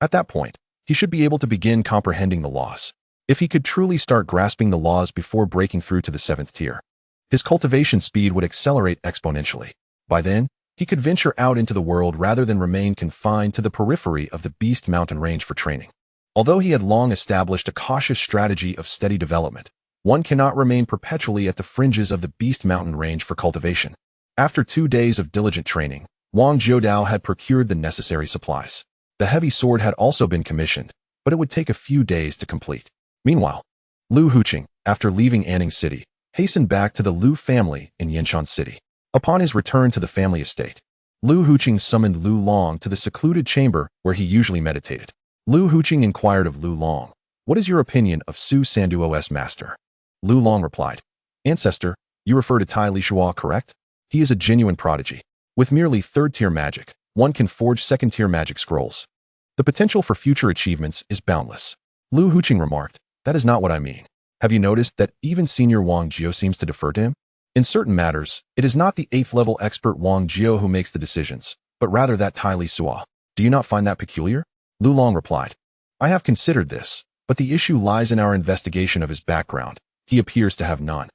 At that point, he should be able to begin comprehending the laws. If he could truly start grasping the laws before breaking through to the 7th tier, his cultivation speed would accelerate exponentially. By then, he could venture out into the world rather than remain confined to the periphery of the Beast Mountain range for training. Although he had long established a cautious strategy of steady development, one cannot remain perpetually at the fringes of the Beast Mountain range for cultivation. After 2 days of diligent training, Wang Jiudao had procured the necessary supplies. The heavy sword had also been commissioned, but it would take a few days to complete. Meanwhile, Lu Huqing, after leaving Anning City, hastened back to the Lu family in Yanshan City. Upon his return to the family estate, Lu Huqing summoned Lu Long to the secluded chamber where he usually meditated. Lu Huqing inquired of Lu Long, what is your opinion of Su Sanduo's master? Lu Long replied, ancestor, you refer to Tai Lisuo, correct? He is a genuine prodigy. With merely 3rd-tier magic, one can forge 2nd-tier magic scrolls. The potential for future achievements is boundless. Lu Huqing remarked, that is not what I mean. Have you noticed that even senior Wang Jiu seems to defer to him? In certain matters, it is not the 8th-level expert Wang Jiu who makes the decisions, but rather that Tai Lisuo. Do you not find that peculiar? Lu Long replied, I have considered this, but the issue lies in our investigation of his background. He appears to have none.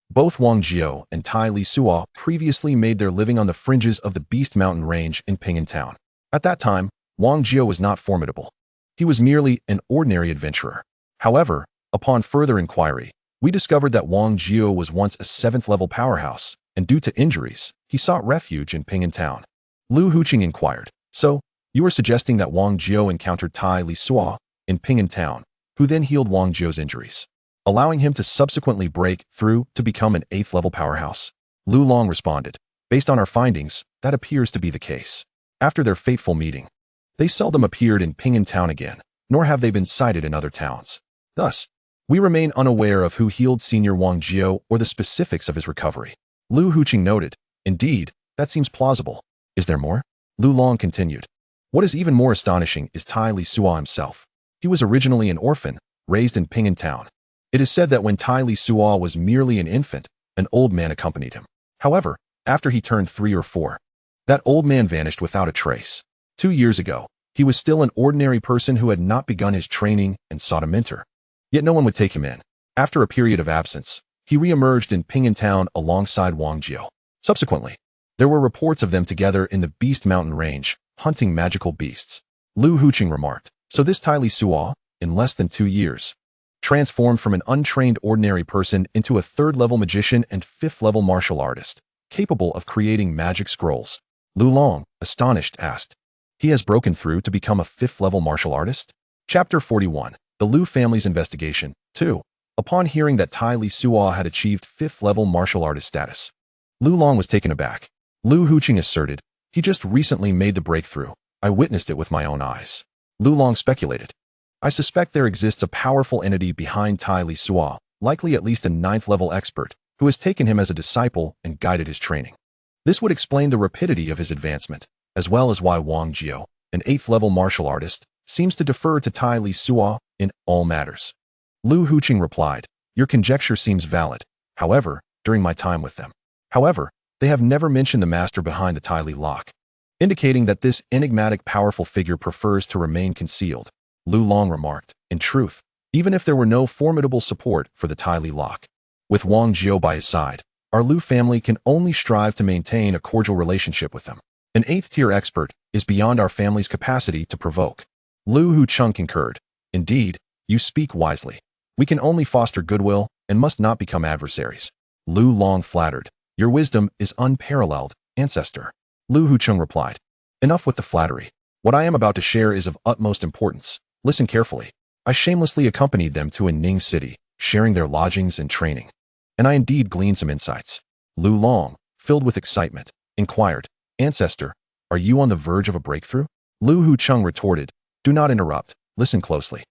Both Wang Jiu and Tai Lisuo previously made their living on the fringes of the Beast Mountain range in Ping'an Town. At that time, Wang Jiu was not formidable. He was merely an ordinary adventurer. However, upon further inquiry, we discovered that Wang Jiu was once a 7th-level powerhouse, and due to injuries, he sought refuge in Ping'an Town. Lu Huqing inquired, so, you are suggesting that Wang Jiu encountered Tai Lisuo in Ping'an Town, who then healed Wang Jiu's injuries, allowing him to subsequently break through to become an 8th-level powerhouse? Lu Long responded, based on our findings, that appears to be the case. After their fateful meeting, they seldom appeared in Ping'an Town again, nor have they been sighted in other towns. Thus, we remain unaware of who healed senior Wang Jiu or the specifics of his recovery. Lu Huqing noted, indeed, that seems plausible. Is there more? Lu Long continued. What is even more astonishing is Tai Lisuo himself. He was originally an orphan, raised in Ping'an Town. It is said that when Tai Lisuo was merely an infant, an old man accompanied him. However, after he turned 3 or 4, that old man vanished without a trace. 2 years ago, he was still an ordinary person who had not begun his training and sought a mentor. Yet no one would take him in. After a period of absence, he re-emerged in Ping'an Town alongside Wang Jiu. Subsequently, there were reports of them together in the Beast Mountain range, hunting magical beasts. Lu Huqing remarked, so this Tai Lisuo, in less than 2 years, transformed from an untrained ordinary person into a third-level magician and fifth-level martial artist, capable of creating magic scrolls. Lu Long, astonished, asked, "He has broken through to become a fifth-level martial artist?" Chapter 41. The Lu family's investigation. 2. Upon hearing that Tai Lisuo had achieved fifth-level martial artist status, Lu Long was taken aback. Lu Huqing asserted, "He just recently made the breakthrough. I witnessed it with my own eyes." Lu Long speculated, "I suspect there exists a powerful entity behind Tai Lisuo, likely at least a ninth-level expert, who has taken him as a disciple and guided his training. This would explain the rapidity of his advancement, as well as why Wang Jiao, an eighth-level martial artist, seems to defer to Tai Lisuo in all matters." Lu Huqing replied, "Your conjecture seems valid. However, during my time with them, they have never mentioned the master behind the Tai Li lock, indicating that this enigmatic powerful figure prefers to remain concealed." Lu Long remarked, "In truth, even if there were no formidable support for the Tai Li lock, with Wang Jiao by his side, our Lu family can only strive to maintain a cordial relationship with them. An eighth-tier expert is beyond our family's capacity to provoke." Lu Hucheng concurred, "Indeed, you speak wisely. We can only foster goodwill and must not become adversaries." Lu Long flattered, "Your wisdom is unparalleled, ancestor." Lu Hucheng replied, "Enough with the flattery. What I am about to share is of utmost importance. Listen carefully. I shamelessly accompanied them to a Ning city, sharing their lodgings and training, and I indeed gleaned some insights." Lu Long, filled with excitement, inquired, "Ancestor, are you on the verge of a breakthrough?" Lu Hucheng retorted, "Do not interrupt. Listen closely.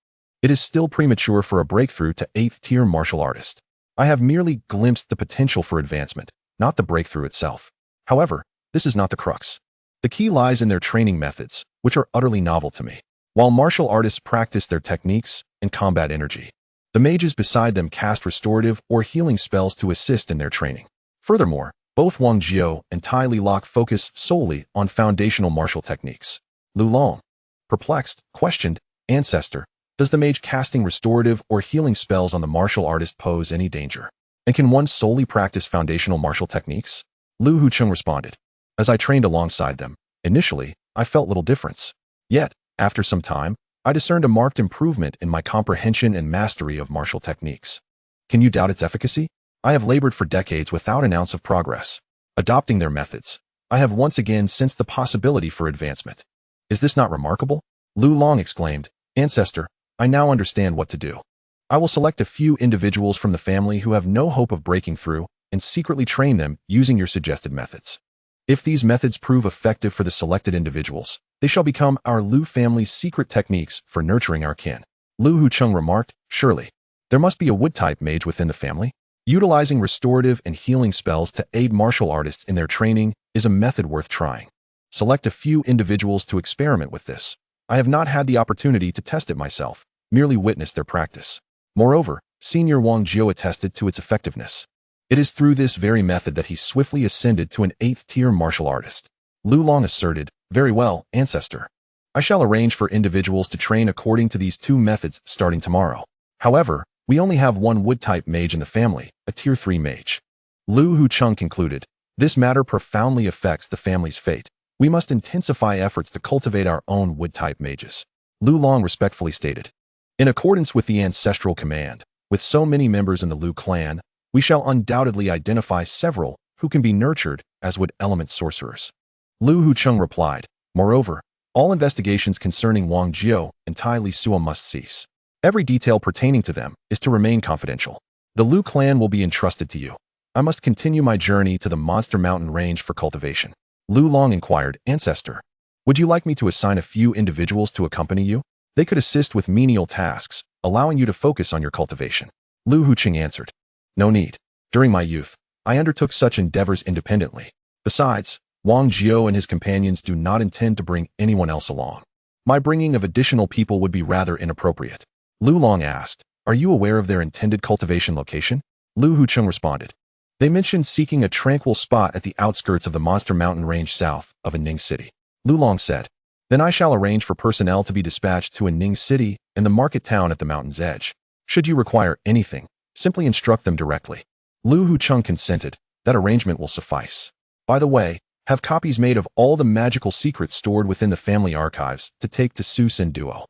It is still premature for a breakthrough to 8th-tier martial artist. I have merely glimpsed the potential for advancement, not the breakthrough itself. However, this is not the crux. The key lies in their training methods, which are utterly novel to me. While martial artists practice their techniques and combat energy, the mages beside them cast restorative or healing spells to assist in their training. Furthermore, both Wang Jiao and Tai Li Lok focus solely on foundational martial techniques." Lu Long, perplexed, questioned, "Ancestor, does the mage casting restorative or healing spells on the martial artist pose any danger? And can one solely practice foundational martial techniques?" Lu Hucheng responded, "As I trained alongside them, initially, I felt little difference. Yet, after some time, I discerned a marked improvement in my comprehension and mastery of martial techniques. Can you doubt its efficacy? I have labored for decades without an ounce of progress. Adopting their methods, I have once again sensed the possibility for advancement. Is this not remarkable?" Lu Long exclaimed, "Ancestor, I now understand what to do. I will select a few individuals from the family who have no hope of breaking through and secretly train them using your suggested methods. If these methods prove effective for the selected individuals, they shall become our Lu family's secret techniques for nurturing our kin." Lu Hucheng remarked, "Surely, there must be a wood-type mage within the family. Utilizing restorative and healing spells to aid martial artists in their training is a method worth trying. Select a few individuals to experiment with this. I have not had the opportunity to test it myself, merely witnessed their practice. Moreover, Senior Wang Jiao attested to its effectiveness. It is through this very method that he swiftly ascended to an 8th-tier martial artist." Lu Long asserted, "Very well, ancestor. I shall arrange for individuals to train according to these two methods starting tomorrow. However, we only have one wood-type mage in the family, a Tier 3 mage." Lu Hucheng concluded, "This matter profoundly affects the family's fate. We must intensify efforts to cultivate our own wood-type mages." Lu Long respectfully stated, "In accordance with the ancestral command, with so many members in the Lu clan, we shall undoubtedly identify several who can be nurtured as wood element sorcerers." Lu Hucheng replied, "Moreover, all investigations concerning Wang Jiao and Tai Lisuo must cease. Every detail pertaining to them is to remain confidential. The Lu clan will be entrusted to you. I must continue my journey to the Monster Mountain range for cultivation." Lu Long inquired, "Ancestor, would you like me to assign a few individuals to accompany you? They could assist with menial tasks, allowing you to focus on your cultivation." Lu Hucheng answered, "No need. During my youth, I undertook such endeavors independently. Besides, Wang Jiao and his companions do not intend to bring anyone else along. My bringing of additional people would be rather inappropriate." Lu Long asked, "Are you aware of their intended cultivation location?" Lu Hucheng responded, "They mentioned seeking a tranquil spot at the outskirts of the Monster Mountain range south of a Ning city." Lu Long said, "Then I shall arrange for personnel to be dispatched to a Ning city and the market town at the mountain's edge. Should you require anything, simply instruct them directly." Lu Hucheng consented. "That arrangement will suffice. By the way, have copies made of all the magical secrets stored within the family archives to take to Su Sin Duo.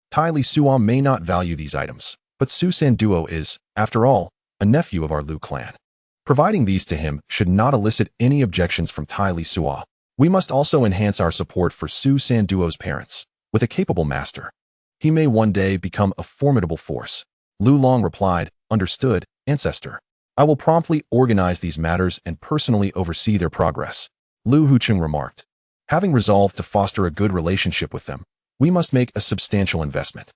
Tai Lisuo may not value these items, but Su Sanduo is, after all, a nephew of our Lu clan. Providing these to him should not elicit any objections from Tai Lisuo. We must also enhance our support for Su Sanduo's parents. With a capable master, he may one day become a formidable force. Lu Long replied, "Understood, ancestor. I will promptly organize these matters and personally oversee their progress." Lu Hucheng remarked. Having resolved to foster a good relationship with them, we must make a substantial investment.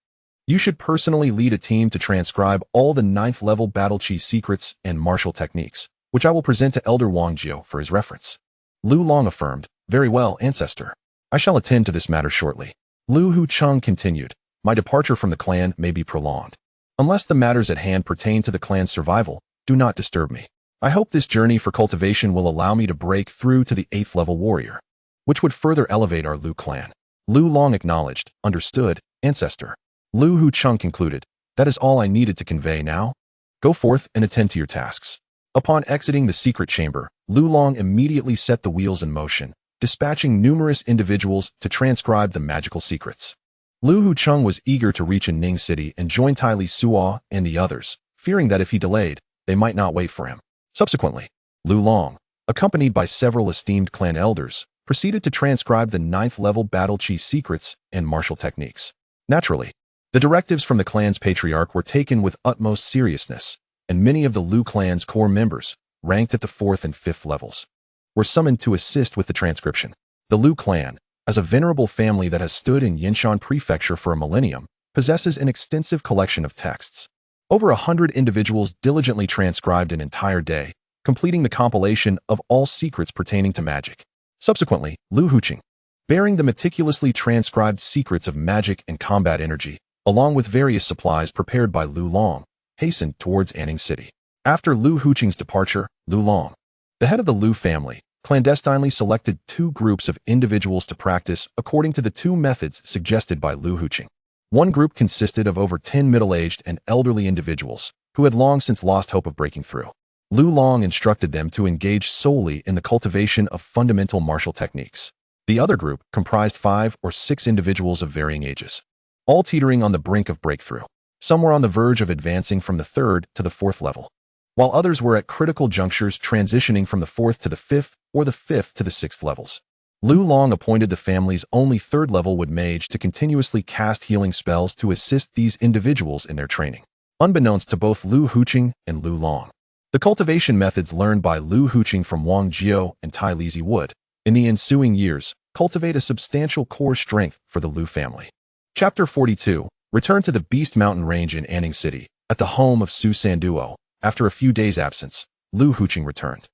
You should personally lead a team to transcribe all the 9th level battle chi secrets and martial techniques, which I will present to Elder Wang Jiao for his reference. Lu Long affirmed, "Very well, ancestor. I shall attend to this matter shortly." Lu Hucheng continued, "My departure from the clan may be prolonged. Unless the matters at hand pertain to the clan's survival, do not disturb me. I hope this journey for cultivation will allow me to break through to the 8th level warrior, which would further elevate our Lu clan." Lu Long acknowledged, "Understood, ancestor." Lu Hucheng concluded, "That is all I needed to convey now. Go forth and attend to your tasks." Upon exiting the secret chamber, Lu Long immediately set the wheels in motion, dispatching numerous individuals to transcribe the magical secrets. Lu Hucheng was eager to reach Ning City and join Tai Lisuo and the others, fearing that if he delayed, they might not wait for him. Subsequently, Lu Long, accompanied by several esteemed clan elders, proceeded to transcribe the 9th level battle chi secrets and martial techniques. Naturally, the directives from the clan's patriarch were taken with utmost seriousness, and many of the Lu clan's core members, ranked at the 4th and 5th levels, were summoned to assist with the transcription. The Lu clan, as a venerable family that has stood in Yinshan Prefecture for a millennium, possesses an extensive collection of texts. Over 100 individuals diligently transcribed an entire day, completing the compilation of all secrets pertaining to magic. Subsequently, Lu Hucheng, bearing the meticulously transcribed secrets of magic and combat energy, along with various supplies prepared by Lu Long, hastened towards Ning City. After Lu Hucheng's departure, Lu Long, the head of the Lu family, clandestinely selected 2 groups of individuals to practice according to the 2 methods suggested by Lu Hucheng. One group consisted of over 10 middle-aged and elderly individuals who had long since lost hope of breaking through. Lu Long instructed them to engage solely in the cultivation of fundamental martial techniques. The other group comprised 5 or 6 individuals of varying ages, all teetering on the brink of breakthrough. Some were on the verge of advancing from the 3rd to the 4th level, while others were at critical junctures transitioning from the 4th to the 5th or the 5th to the 6th levels. Lu Long appointed the family's only 3rd level wood mage to continuously cast healing spells to assist these individuals in their training. Unbeknownst to both Lu Hucheng and Lu Long, the cultivation methods learned by Lu Hucheng from Wang Jiao and Tai Lizi would, in the ensuing years, cultivate a substantial core strength for the Lu family. Chapter 42. Return to the Beast Mountain Range in Ning City. At the home of Su Sanduo, after a few days' absence, Lu Hucheng returned.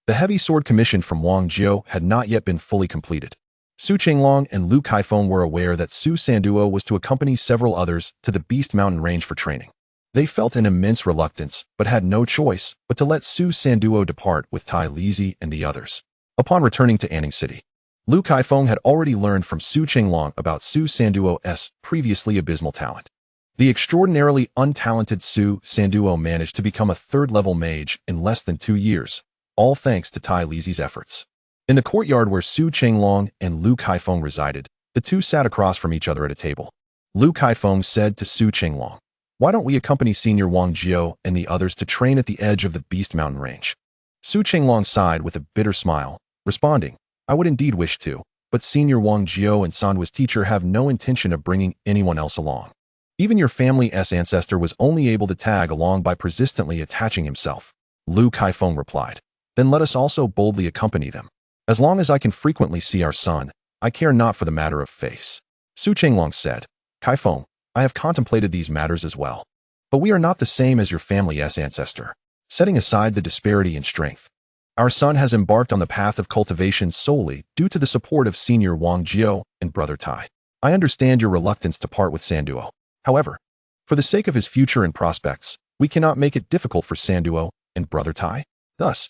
The heavy sword commissioned from Wang Jiao had not yet been fully completed. Su Chenglong and Lu Kaifeng were aware that Su Sanduo was to accompany several others to the Beast Mountain Range for training. They felt an immense reluctance, but had no choice but to let Su Sanduo depart with Tai Lizi and the others. Upon returning to Ning City, Lu Kaifeng had already learned from Su Chenglong about Su Sanduo's previously abysmal talent. The extraordinarily untalented Su Sanduo managed to become a 3rd-level mage in less than 2 years, all thanks to Tai Lizi's efforts. In the courtyard where Su Chenglong and Lu Kaifeng resided, the two sat across from each other at a table. Lu Kaifeng said to Su Chenglong, "Why don't we accompany Senior Wang Jiao and the others to train at the edge of the Beast Mountain Range?" Su Chenglong sighed with a bitter smile, responding, "I would indeed wish to, but Senior Wang Jiao and Sanduo's teacher have no intention of bringing anyone else along. Even your family's ancestor was only able to tag along by persistently attaching himself." Lu Kaifeng replied, "Then let us also boldly accompany them. As long as I can frequently see our son, I care not for the matter of face." Su Chenglong said, "Kaifeng, I have contemplated these matters as well. But we are not the same as your family's ancestor. Setting aside the disparity in strength, our son has embarked on the path of cultivation solely due to the support of Senior Wang Jiao and Brother Tai. I understand your reluctance to part with Sanduo. However, for the sake of his future and prospects, we cannot make it difficult for Sanduo and Brother Tai." Thus,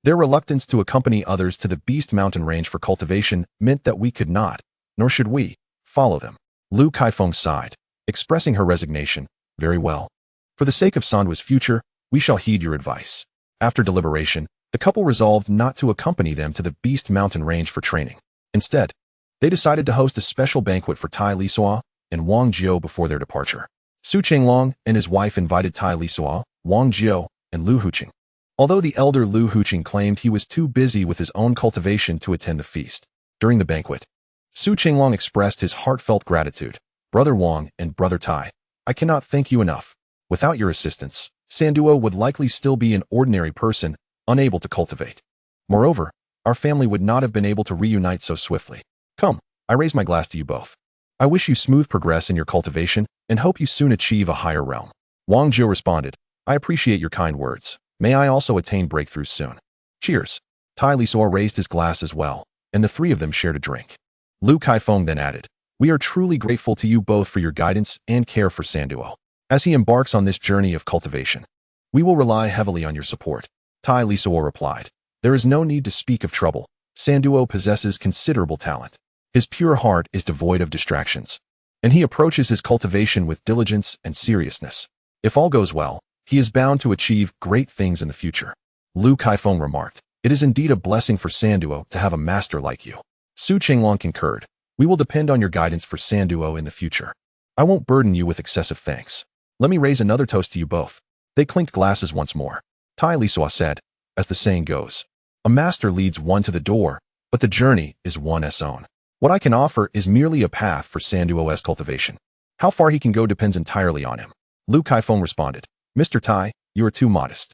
their reluctance to accompany others to the Beast Mountain Range for cultivation meant that we could not, nor should we, follow them. Lu Kaifeng sighed, expressing her resignation. "Very well. For the sake of Sanduo's future, we shall heed your advice." After deliberation, the couple resolved not to accompany them to the Beast Mountain Range for training. Instead, they decided to host a special banquet for Tai Lisuo and Wang Jiao before their departure. Su Chenglong and his wife invited Tai Lisuo, Wang Jiao, and Lu Huqing. Although the elder Lu Huqing claimed he was too busy with his own cultivation to attend the feast. During the banquet, Su Chenglong expressed his heartfelt gratitude. Brother Wang and Brother Tai, I cannot thank you enough. Without your assistance, Sanduo would likely still be an ordinary person, unable to cultivate. Moreover, our family would not have been able to reunite so swiftly. Come, I raise my glass to you both. I wish you smooth progress in your cultivation and hope you soon achieve a higher realm. Wang Jiao responded, I appreciate your kind words. May I also attain breakthroughs soon. Cheers. Tai Lisuo raised his glass as well, and the three of them shared a drink. Lu Kaifeng then added, we are truly grateful to you both for your guidance and care for Sanduo. As he embarks on this journey of cultivation, we will rely heavily on your support. Tai Lisuo replied, there is no need to speak of trouble. Sanduo possesses considerable talent. His pure heart is devoid of distractions, and he approaches his cultivation with diligence and seriousness. If all goes well, he is bound to achieve great things in the future. Lu Kaifeng remarked, it is indeed a blessing for Sanduo to have a master like you. Su Chenglong concurred, we will depend on your guidance for Sanduo in the future. I won't burden you with excessive thanks. Let me raise another toast to you both. They clinked glasses once more. Tai Lisuo said, as the saying goes, a master leads one to the door, but the journey is one's own. What I can offer is merely a path for Sanduo's cultivation. How far he can go depends entirely on him. Lu Kaifeng responded, Mr. Tai, you are too modest.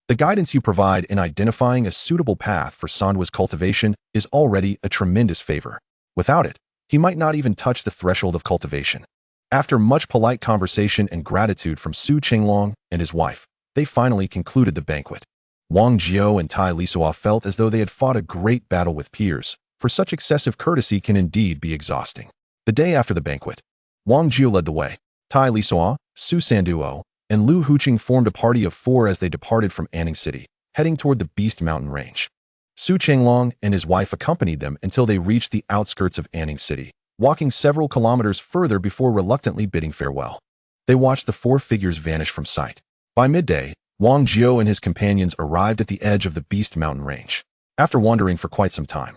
The guidance you provide in identifying a suitable path for Sanduo's cultivation is already a tremendous favor. Without it, he might not even touch the threshold of cultivation. After much polite conversation and gratitude from Su Chenglong and his wife, they finally concluded the banquet. Wang Jiao and Tai Lisuo felt as though they had fought a great battle with peers, for such excessive courtesy can indeed be exhausting. The day after the banquet, Wang Jiao led the way. Tai Lisuo, Su Sanduo, and Lu Huqing formed a party of 4 as they departed from Anning City, heading toward the Beast Mountain Range. Su Chenglong and his wife accompanied them until they reached the outskirts of Anning City, walking several kilometers further before reluctantly bidding farewell. They watched the 4 figures vanish from sight. By midday, Wang Jiao and his companions arrived at the edge of the Beast Mountain Range. After wandering for quite some time,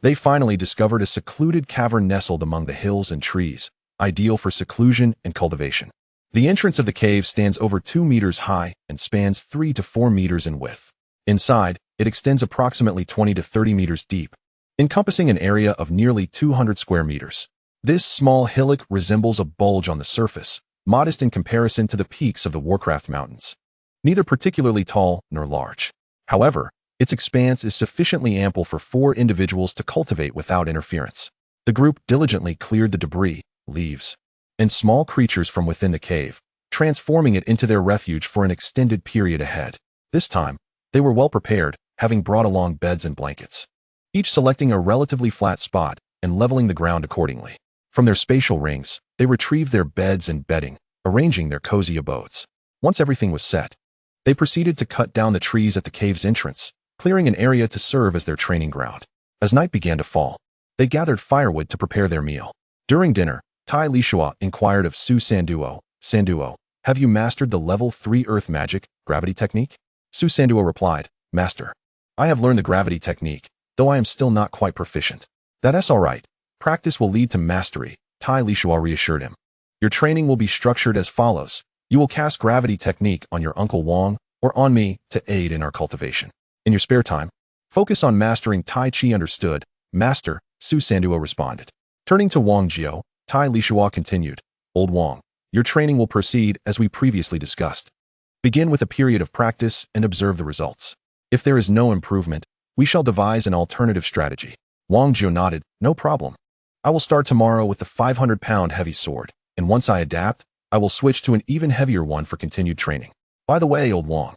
they finally discovered a secluded cavern nestled among the hills and trees, ideal for seclusion and cultivation. The entrance of the cave stands over 2 meters high and spans 3 to 4 meters in width. Inside, it extends approximately 20 to 30 meters deep, encompassing an area of nearly 200 square meters. This small hillock resembles a bulge on the surface, modest in comparison to the peaks of the Warcraft Mountains. Neither particularly tall nor large. However, its expanse is sufficiently ample for 4 individuals to cultivate without interference. The group diligently cleared the debris, leaves, and small creatures from within the cave, transforming it into their refuge for an extended period ahead. This time, they were well prepared, having brought along beds and blankets, each selecting a relatively flat spot and leveling the ground accordingly. From their spatial rings, they retrieved their beds and bedding, arranging their cozy abodes. Once everything was set, they proceeded to cut down the trees at the cave's entrance, clearing an area to serve as their training ground. As night began to fall, they gathered firewood to prepare their meal. During dinner, Tai Lisuo inquired of Su Sanduo, Sanduo, have you mastered the level 3 earth magic, gravity technique? Su Sanduo replied, Master, I have learned the gravity technique, though I am still not quite proficient. That's all right. Practice will lead to mastery, Tai Lisuo reassured him. Your training will be structured as follows. You will cast gravity technique on your Uncle Wang or on me to aid in our cultivation. In your spare time, focus on mastering Tai Chi. Understood, Master, Su Sanduo responded. Turning to Wang Jiao, Tai Lisuo continued, Old Wang, your training will proceed as we previously discussed. Begin with a period of practice and observe the results. If there is no improvement, we shall devise an alternative strategy. Wang Jiao nodded, no problem. I will start tomorrow with the 500-pound heavy sword, and once I adapt, I will switch to an even heavier one for continued training. By the way, Old Wang,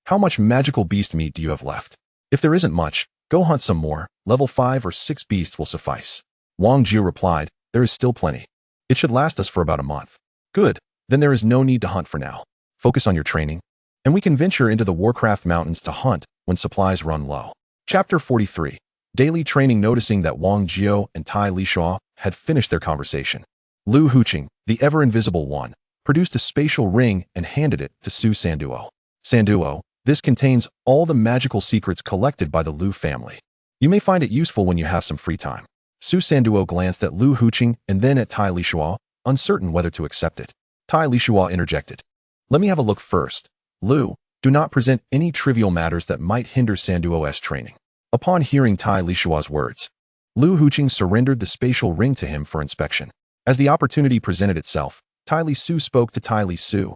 how much magical beast meat do you have left? If there isn't much, go hunt some more. Level 5 or 6 beasts will suffice. Wang Jiao replied, there is still plenty. It should last us for about a month. Good, then there is no need to hunt for now. Focus on your training, and we can venture into the Warcraft Mountains to hunt when supplies run low. Chapter 43. Daily Training. Noticing that Wang Jiao and Tai Lisuo had finished their conversation, Lu Huqing, the ever-invisible one, produced a spatial ring and handed it to Su Sanduo. Sanduo, this contains all the magical secrets collected by the Lu family. You may find it useful when you have some free time. Su Sanduo glanced at Lu Huqing and then at Tai Lisuo, uncertain whether to accept it. Tai Lisuo interjected. Let me have a look first. Lu, do not present any trivial matters that might hinder Sanduo's training. Upon hearing Tai Lisuo's words, Lu Huqing surrendered the spatial ring to him for inspection. As the opportunity presented itself, Tai Lisuo spoke to Tai Lisuo.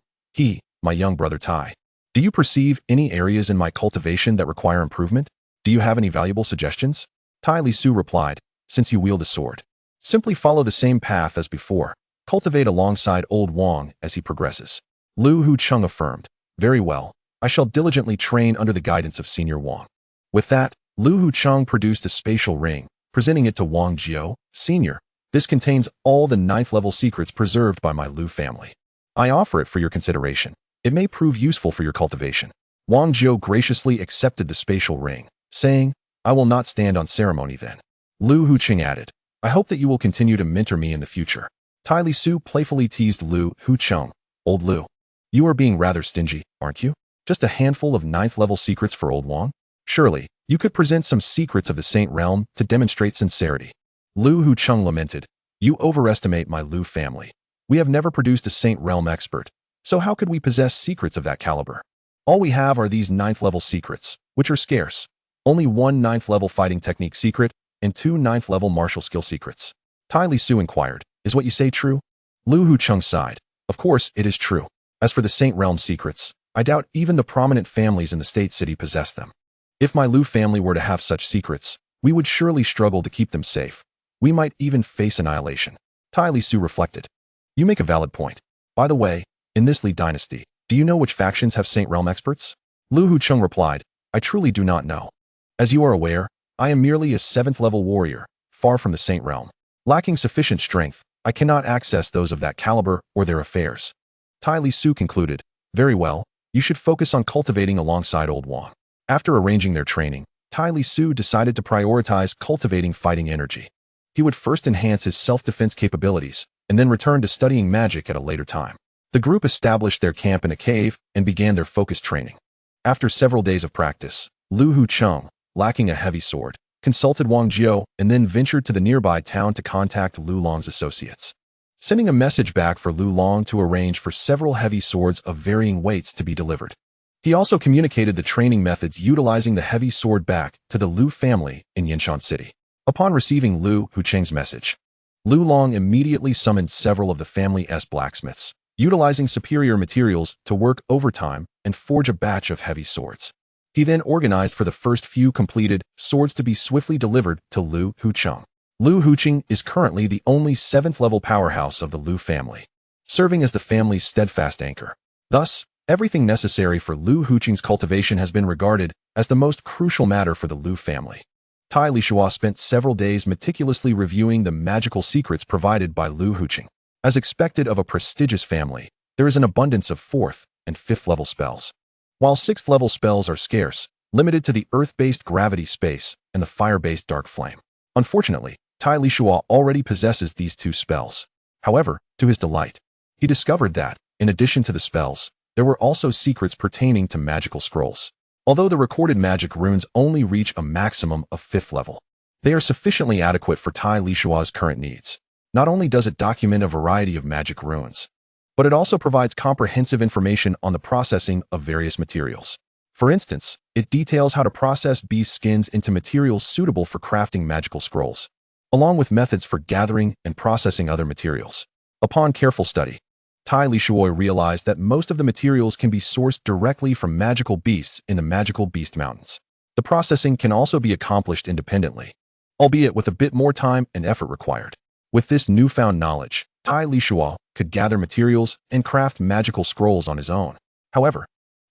My young brother Tai. Do you perceive any areas in my cultivation that require improvement? Do you have any valuable suggestions? Tai Lisuo replied, since you wield a sword, simply follow the same path as before. Cultivate alongside old Wang as he progresses. Lu Huqing affirmed, very well, I shall diligently train under the guidance of Senior Wang. With that, Lu Huqing produced a spatial ring, presenting it to Wang Jiao, Senior. This contains all the 9th level secrets preserved by my Lu family. I offer it for your consideration. It may prove useful for your cultivation. Wang Jiao graciously accepted the spatial ring, saying, I will not stand on ceremony then. Lu Huqing added, I hope that you will continue to mentor me in the future. Tai Lisuo playfully teased Lu Huqing. Old Lu, you are being rather stingy, aren't you? Just a handful of 9th level secrets for old Wang? Surely, you could present some secrets of the Saint Realm to demonstrate sincerity. Lu Huqing lamented, you overestimate my Lu family. We have never produced a Saint Realm expert, so how could we possess secrets of that caliber? All we have are these 9th level secrets, which are scarce. Only 1 9th level fighting technique secret and 2 9th level martial skill secrets. Tai Lisuo inquired, is what you say true? Lu Huqing sighed, of course it is true. As for the Saint Realm secrets, I doubt even the prominent families in the state city possess them. If my Lu family were to have such secrets, we would surely struggle to keep them safe. We might even face annihilation. Tai Lisuo reflected. You make a valid point. By the way, in this Li dynasty, do you know which factions have Saint Realm experts? Lu Huqing replied, I truly do not know. As you are aware, I am merely a 7th level warrior, far from the Saint Realm. Lacking sufficient strength, I cannot access those of that caliber or their affairs. Tai Lisuo concluded, very well, you should focus on cultivating alongside old Wang. After arranging their training, Tai Lisuo decided to prioritize cultivating fighting energy. He would first enhance his self-defense capabilities, and then return to studying magic at a later time. The group established their camp in a cave and began their focused training. After several days of practice, Lu Huqing, lacking a heavy sword, consulted Wang Jiao and then ventured to the nearby town to contact Lu Long's associates, sending a message back for Lu Long to arrange for several heavy swords of varying weights to be delivered. He also communicated the training methods utilizing the heavy sword back to the Lu family in Yinshan City. Upon receiving Lu Huqing's message, Lu Long immediately summoned several of the family's blacksmiths, utilizing superior materials to work overtime and forge a batch of heavy swords. He then organized for the first few completed swords to be swiftly delivered to Lu Huqing. Lu Huqing is currently the only 7th level powerhouse of the Lu family, serving as the family's steadfast anchor. Thus, everything necessary for Lu Huqing's cultivation has been regarded as the most crucial matter for the Lu family. Tai Lisuo spent several days meticulously reviewing the magical secrets provided by Lu Huqing. As expected of a prestigious family, there is an abundance of 4th and 5th level spells, while 6th level spells are scarce, limited to the earth-based gravity space and the fire-based dark flame. Unfortunately, Tai Lisuo already possesses these 2 spells. However, to his delight, he discovered that, in addition to the spells, there were also secrets pertaining to magical scrolls. Although the recorded magic runes only reach a maximum of 5th level, they are sufficiently adequate for Tai Lisuo's current needs. Not only does it document a variety of magic runes, but it also provides comprehensive information on the processing of various materials. For instance, it details how to process beast skins into materials suitable for crafting magical scrolls, along with methods for gathering and processing other materials. Upon careful study, Tai Lisuo realized that most of the materials can be sourced directly from magical beasts in the magical beast mountains. The processing can also be accomplished independently, albeit with a bit more time and effort required. With this newfound knowledge, Tai Lisuo could gather materials and craft magical scrolls on his own. However,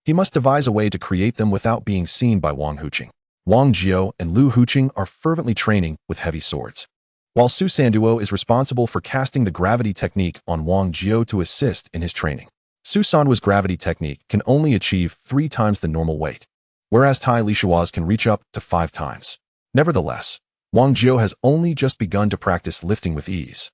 he must devise a way to create them without being seen by Wang Huqing. Wang Jiao and Lu Huqing are fervently training with heavy swords, while Su Sanduo is responsible for casting the gravity technique on Wang Jiao to assist in his training. Su Sanduo's gravity technique can only achieve 3 times the normal weight, whereas Tai Lisuo's can reach up to 5 times. Nevertheless, Wang Jiao has only just begun to practice lifting with ease.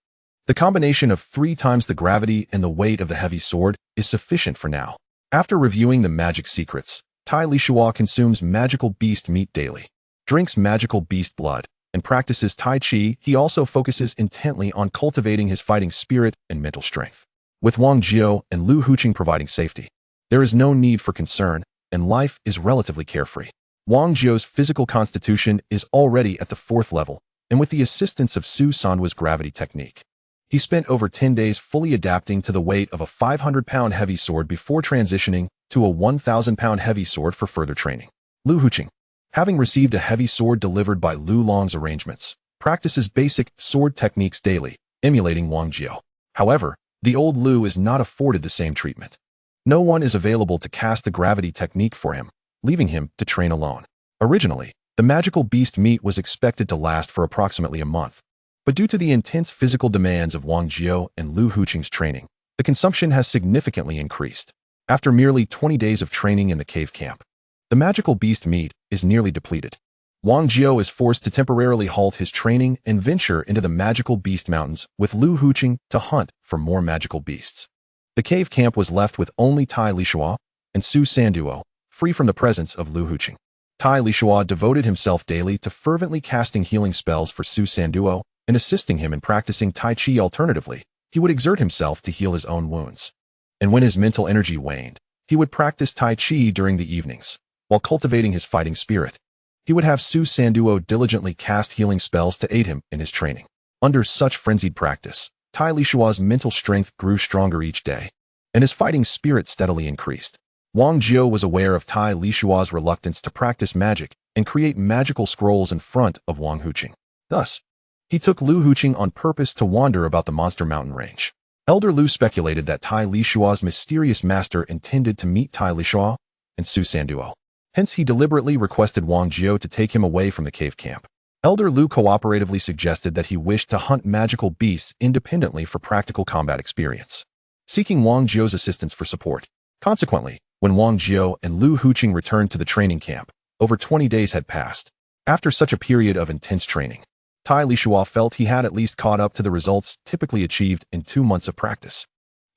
The combination of 3 times the gravity and the weight of the heavy sword is sufficient for now. After reviewing the magic secrets, Tai Lisuo consumes magical beast meat daily, drinks magical beast blood, and practices Tai Chi. He also focuses intently on cultivating his fighting spirit and mental strength. With Wang Jiao and Lu Huqing providing safety, there is no need for concern, and life is relatively carefree. Wang Jiao's physical constitution is already at the 4th level, and with the assistance of Su Sanduo's gravity technique, he spent over 10 days fully adapting to the weight of a 500-pound heavy sword before transitioning to a 1,000-pound heavy sword for further training. Lu Huqing, having received a heavy sword delivered by Lu Long's arrangements, practices basic sword techniques daily, emulating Wang Jiao. However, the old Lu is not afforded the same treatment. No one is available to cast the gravity technique for him, leaving him to train alone. Originally, the magical beast meet was expected to last for approximately a month, but due to the intense physical demands of Wang Jiao and Lu Huqing's training, the consumption has significantly increased. After merely 20 days of training in the cave camp, the magical beast meat is nearly depleted. Wang Jiao is forced to temporarily halt his training and venture into the magical beast mountains with Lu Huqing to hunt for more magical beasts. The cave camp was left with only Tai Lisuo and Su Sanduo, free from the presence of Lu Huqing. Tai Lisuo devoted himself daily to fervently casting healing spells for Su Sanduo and assisting him in practicing Tai Chi. Alternatively, he would exert himself to heal his own wounds. And when his mental energy waned, he would practice Tai Chi during the evenings, while cultivating his fighting spirit. He would have Su Sanduo diligently cast healing spells to aid him in his training. Under such frenzied practice, Tai Lisuo's mental strength grew stronger each day, and his fighting spirit steadily increased. Wang Jiao was aware of Tai Lisuo's reluctance to practice magic and create magical scrolls in front of Wang Huqing. Thus, he took Lu Huqing on purpose to wander about the monster mountain range. Elder Lu speculated that Tai Lisuo's mysterious master intended to meet Tai Lisuo and Su Sanduo. Hence, he deliberately requested Wang Jiao to take him away from the cave camp. Elder Lu cooperatively suggested that he wished to hunt magical beasts independently for practical combat experience, seeking Wang Jiao's assistance for support. Consequently, when Wang Jiao and Lu Huqing returned to the training camp, over 20 days had passed. After such a period of intense training, Tai Lisuo felt he had at least caught up to the results typically achieved in 2 months of practice.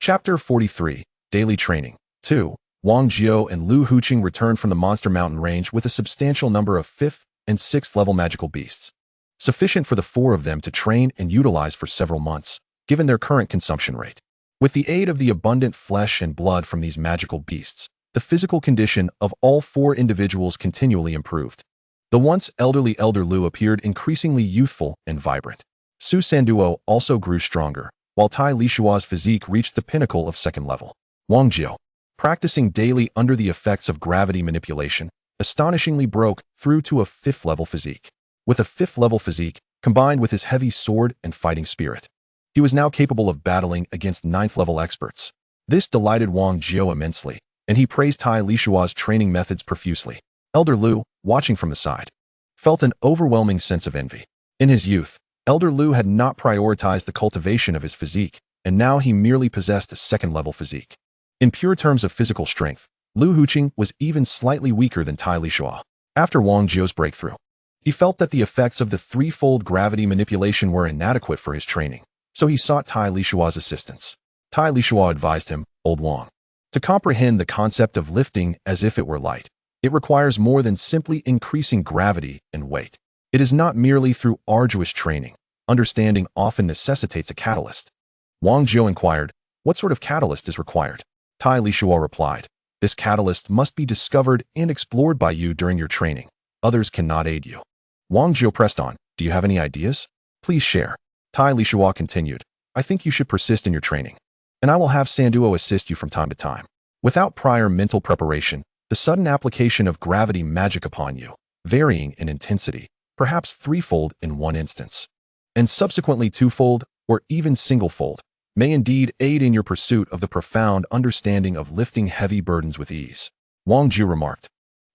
Chapter 43, Daily Training. 2. Wang Jiao and Lu Huqing returned from the Monster Mountain range with a substantial number of 5th and 6th level magical beasts, sufficient for the 4 of them to train and utilize for several months, given their current consumption rate. With the aid of the abundant flesh and blood from these magical beasts, the physical condition of all 4 individuals continually improved. The once elderly Elder Lu appeared increasingly youthful and vibrant. Su Sanduo also grew stronger, while Tai Lisuo's physique reached the pinnacle of 2nd level. Wang Jiao, practicing daily under the effects of gravity manipulation, astonishingly broke through to a 5th level physique. With a 5th level physique, combined with his heavy sword and fighting spirit, he was now capable of battling against 9th level experts. This delighted Wang Jiao immensely, and he praised Tai Lisuo's training methods profusely. Elder Lu, watching from the side, felt an overwhelming sense of envy. In his youth, Elder Lu had not prioritized the cultivation of his physique, and now he merely possessed a 2nd level physique. In pure terms of physical strength, Lu Huqing was even slightly weaker than Tai Lisuo. After Wang Jiao's breakthrough, he felt that the effects of the 3-fold gravity manipulation were inadequate for his training, so he sought Tai Lisuo's assistance. Tai Lisuo advised him, "Old Wang, to comprehend the concept of lifting as if it were light, it requires more than simply increasing gravity and weight. It is not merely through arduous training. Understanding often necessitates a catalyst." Wang Jiao inquired, "What sort of catalyst is required?" Tai Lisuo replied, "This catalyst must be discovered and explored by you during your training. Others cannot aid you." Wang Jiao pressed on, "Do you have any ideas? Please share." Tai Lisuo continued, "I think you should persist in your training, and I will have Sanduo assist you from time to time. Without prior mental preparation, the sudden application of gravity magic upon you, varying in intensity, perhaps 3-fold in one instance, and subsequently 2-fold or even single-fold, may indeed aid in your pursuit of the profound understanding of lifting heavy burdens with ease." Wang Jiao remarked,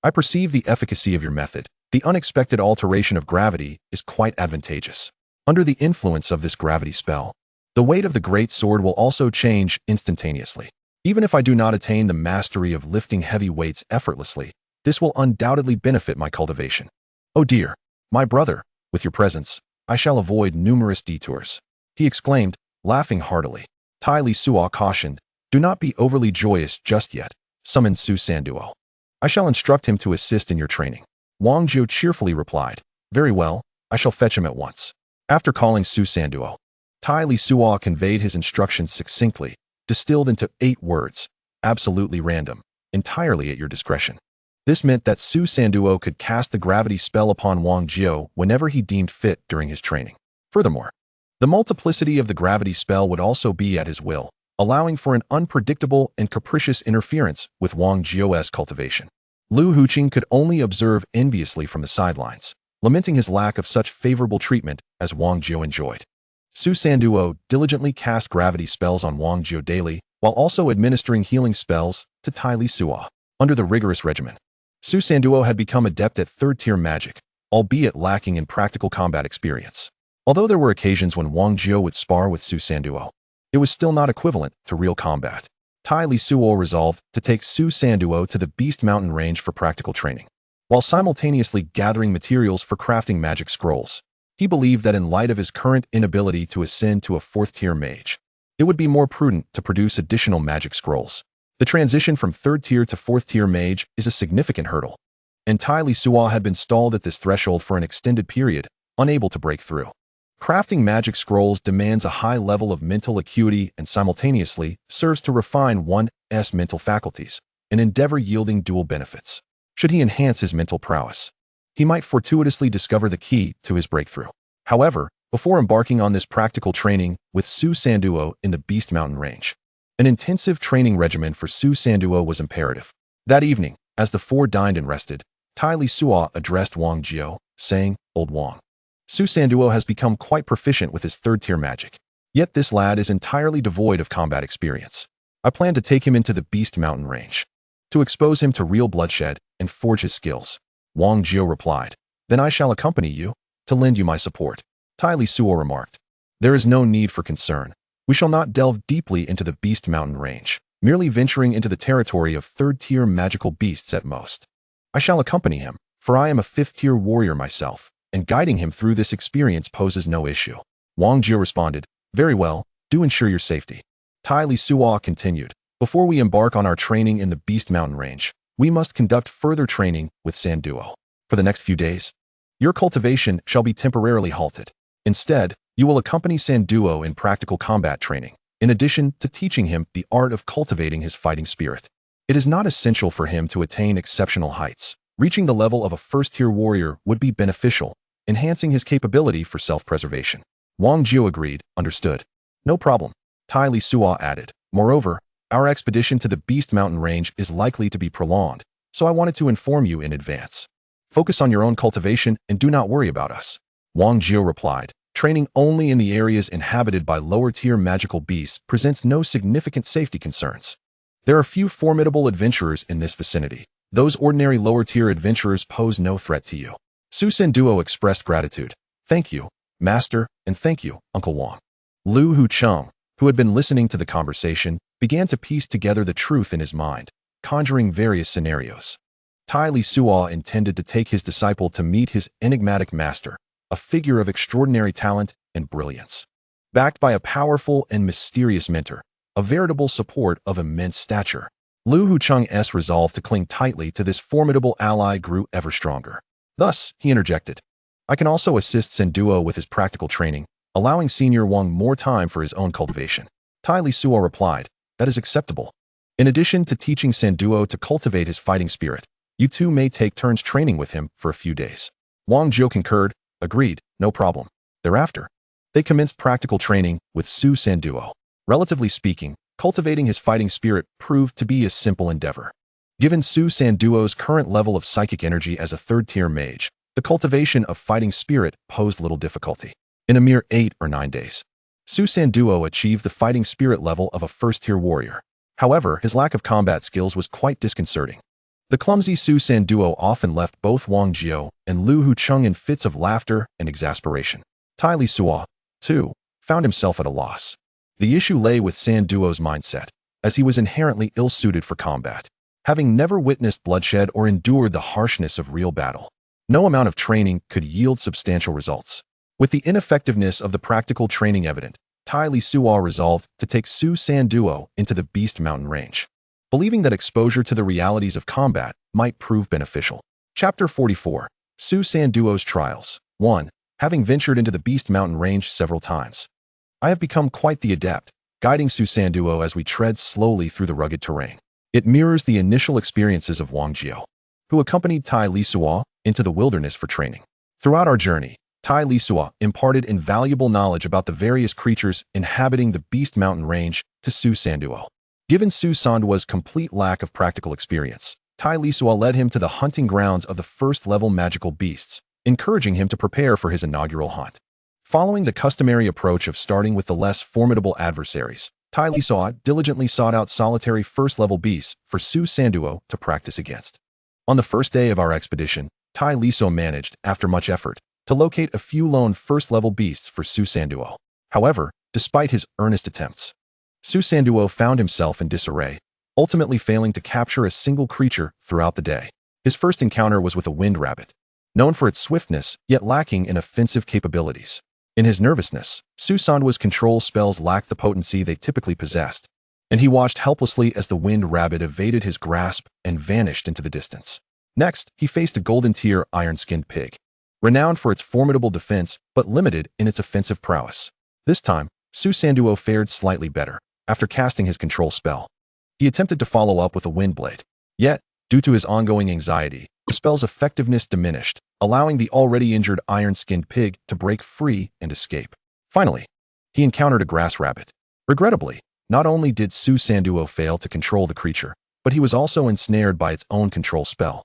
"I perceive the efficacy of your method. The unexpected alteration of gravity is quite advantageous. Under the influence of this gravity spell, the weight of the great sword will also change instantaneously. Even if I do not attain the mastery of lifting heavy weights effortlessly, this will undoubtedly benefit my cultivation. Oh dear, my brother, with your presence, I shall avoid numerous detours," he exclaimed, laughing heartily. Tai Lisuo cautioned, "Do not be overly joyous just yet. Summon Su Sanduo. I shall instruct him to assist in your training." Wang Jiao cheerfully replied, "Very well, I shall fetch him at once." After calling Su Sanduo, Tai Lisuo conveyed his instructions succinctly, distilled into 8 words, absolutely random, entirely at your discretion. This meant that Su Sanduo could cast the gravity spell upon Wang Jiao whenever he deemed fit during his training. Furthermore, the multiplicity of the gravity spell would also be at his will, allowing for an unpredictable and capricious interference with Wang Jiao's cultivation. Lu Huqing could only observe enviously from the sidelines, lamenting his lack of such favorable treatment as Wang Jiao enjoyed. Su Sanduo diligently cast gravity spells on Wang Jiao daily, while also administering healing spells to Tai Lisuo. Under the rigorous regimen, Su Sanduo had become adept at third-tier magic, albeit lacking in practical combat experience. Although there were occasions when Wang Jiao would spar with Su Sanduo, it was still not equivalent to real combat. Tai Lisuo resolved to take Su Sanduo to the Beast Mountain range for practical training, while simultaneously gathering materials for crafting magic scrolls. He believed that in light of his current inability to ascend to a 4th-tier mage, it would be more prudent to produce additional magic scrolls. The transition from 3rd-tier to 4th-tier mage is a significant hurdle, and Tai Lisuo had been stalled at this threshold for an extended period, unable to break through. Crafting magic scrolls demands a high level of mental acuity and simultaneously serves to refine one's mental faculties, an endeavor yielding dual benefits. Should he enhance his mental prowess, he might fortuitously discover the key to his breakthrough. However, before embarking on this practical training with Su Sanduo in the Beast Mountain range, an intensive training regimen for Su Sanduo was imperative. That evening, as the four dined and rested, Tai Lisuo addressed Wang Jiao, saying, "Old Wang, Su Sanduo has become quite proficient with his 3rd-tier magic. Yet this lad is entirely devoid of combat experience. I plan to take him into the Beast Mountain range, to expose him to real bloodshed and forge his skills." Wang Jiao replied, "Then I shall accompany you, to lend you my support." Tai Lisuo remarked, "There is no need for concern. We shall not delve deeply into the Beast Mountain range, merely venturing into the territory of 3rd-tier magical beasts at most. I shall accompany him, for I am a 5th-tier warrior myself, and guiding him through this experience poses no issue." Wang Jiao responded, "Very well, do ensure your safety." Tai Lisuo continued, "Before we embark on our training in the Beast Mountain range, we must conduct further training with Sanduo. For the next few days, your cultivation shall be temporarily halted. Instead, you will accompany Sanduo in practical combat training, in addition to teaching him the art of cultivating his fighting spirit. It is not essential for him to attain exceptional heights. Reaching the level of a 1st-tier warrior would be beneficial, enhancing his capability for self-preservation." Wang Jiao agreed, "Understood. No problem." Tai Lisuo added, "Moreover, our expedition to the Beast Mountain range is likely to be prolonged, so I wanted to inform you in advance. Focus on your own cultivation and do not worry about us." Wang Jiao replied, "Training only in the areas inhabited by lower-tier magical beasts presents no significant safety concerns. There are few formidable adventurers in this vicinity. Those ordinary lower-tier adventurers pose no threat to you." Su Sanduo expressed gratitude. "Thank you, Master, and thank you, Uncle Wang." Lu Hucheng, who had been listening to the conversation, began to piece together the truth in his mind, conjuring various scenarios. Tai Lisuo intended to take his disciple to meet his enigmatic master, a figure of extraordinary talent and brilliance. Backed by a powerful and mysterious mentor, a veritable support of immense stature, Lu Hucheng's resolve to cling tightly to this formidable ally grew ever stronger. Thus, he interjected, "I can also assist Sanduo with his practical training, allowing Senior Wang more time for his own cultivation." Tai Lisuo replied, "That is acceptable. In addition to teaching Sanduo to cultivate his fighting spirit, you two may take turns training with him for a few days." Wang Jiao concurred, agreed, "No problem." Thereafter, they commenced practical training with Su Sanduo. Relatively speaking, cultivating his fighting spirit proved to be a simple endeavor. Given Su Sanduo's current level of psychic energy as a 3rd-tier mage, the cultivation of fighting spirit posed little difficulty. In a mere 8 or 9 days, Su Sanduo achieved the fighting spirit level of a 1st-tier warrior. However, his lack of combat skills was quite disconcerting. The clumsy Su Sanduo often left both Wang Jiao and Lu Hucheng in fits of laughter and exasperation. Tai Lisuo, too, found himself at a loss. The issue lay with Sanduo's mindset, as he was inherently ill-suited for combat. Having never witnessed bloodshed or endured the harshness of real battle, no amount of training could yield substantial results. With the ineffectiveness of the practical training evident, Tai Lisuo resolved to take Su Sanduo into the Beast Mountain range, believing that exposure to the realities of combat might prove beneficial. Chapter 44. Su Sanduo's Trials. 1. Having ventured into the Beast Mountain range several times, I have become quite the adept, guiding Su Sanduo as we tread slowly through the rugged terrain. It mirrors the initial experiences of Wang Jiao, who accompanied Tai Lisuo into the wilderness for training. Throughout our journey, Tai Lisuo imparted invaluable knowledge about the various creatures inhabiting the Beast Mountain range to Su Sanduo. Given Su Sanduo's complete lack of practical experience, Tai Lisuo led him to the hunting grounds of the first-level magical beasts, encouraging him to prepare for his inaugural hunt. Following the customary approach of starting with the less formidable adversaries, Tai Lisuo diligently sought out solitary first-level beasts for Su Sanduo to practice against. On the first day of our expedition, Tai Lisuo managed, after much effort, to locate a few lone first-level beasts for Su Sanduo. However, despite his earnest attempts, Su Sanduo found himself in disarray, ultimately failing to capture a single creature throughout the day. His first encounter was with a wind rabbit, known for its swiftness, yet lacking in offensive capabilities. In his nervousness, Su Sanduo's control spells lacked the potency they typically possessed, and he watched helplessly as the wind rabbit evaded his grasp and vanished into the distance. Next, he faced a golden-tier iron-skinned pig, renowned for its formidable defense but limited in its offensive prowess. This time, Su Sanduo fared slightly better. After casting his control spell, he attempted to follow up with a wind blade. Yet, due to his ongoing anxiety, the spell's effectiveness diminished, allowing the already injured iron-skinned pig to break free and escape. Finally, he encountered a grass rabbit. Regrettably, not only did Su Sanduo fail to control the creature, but he was also ensnared by its own control spell,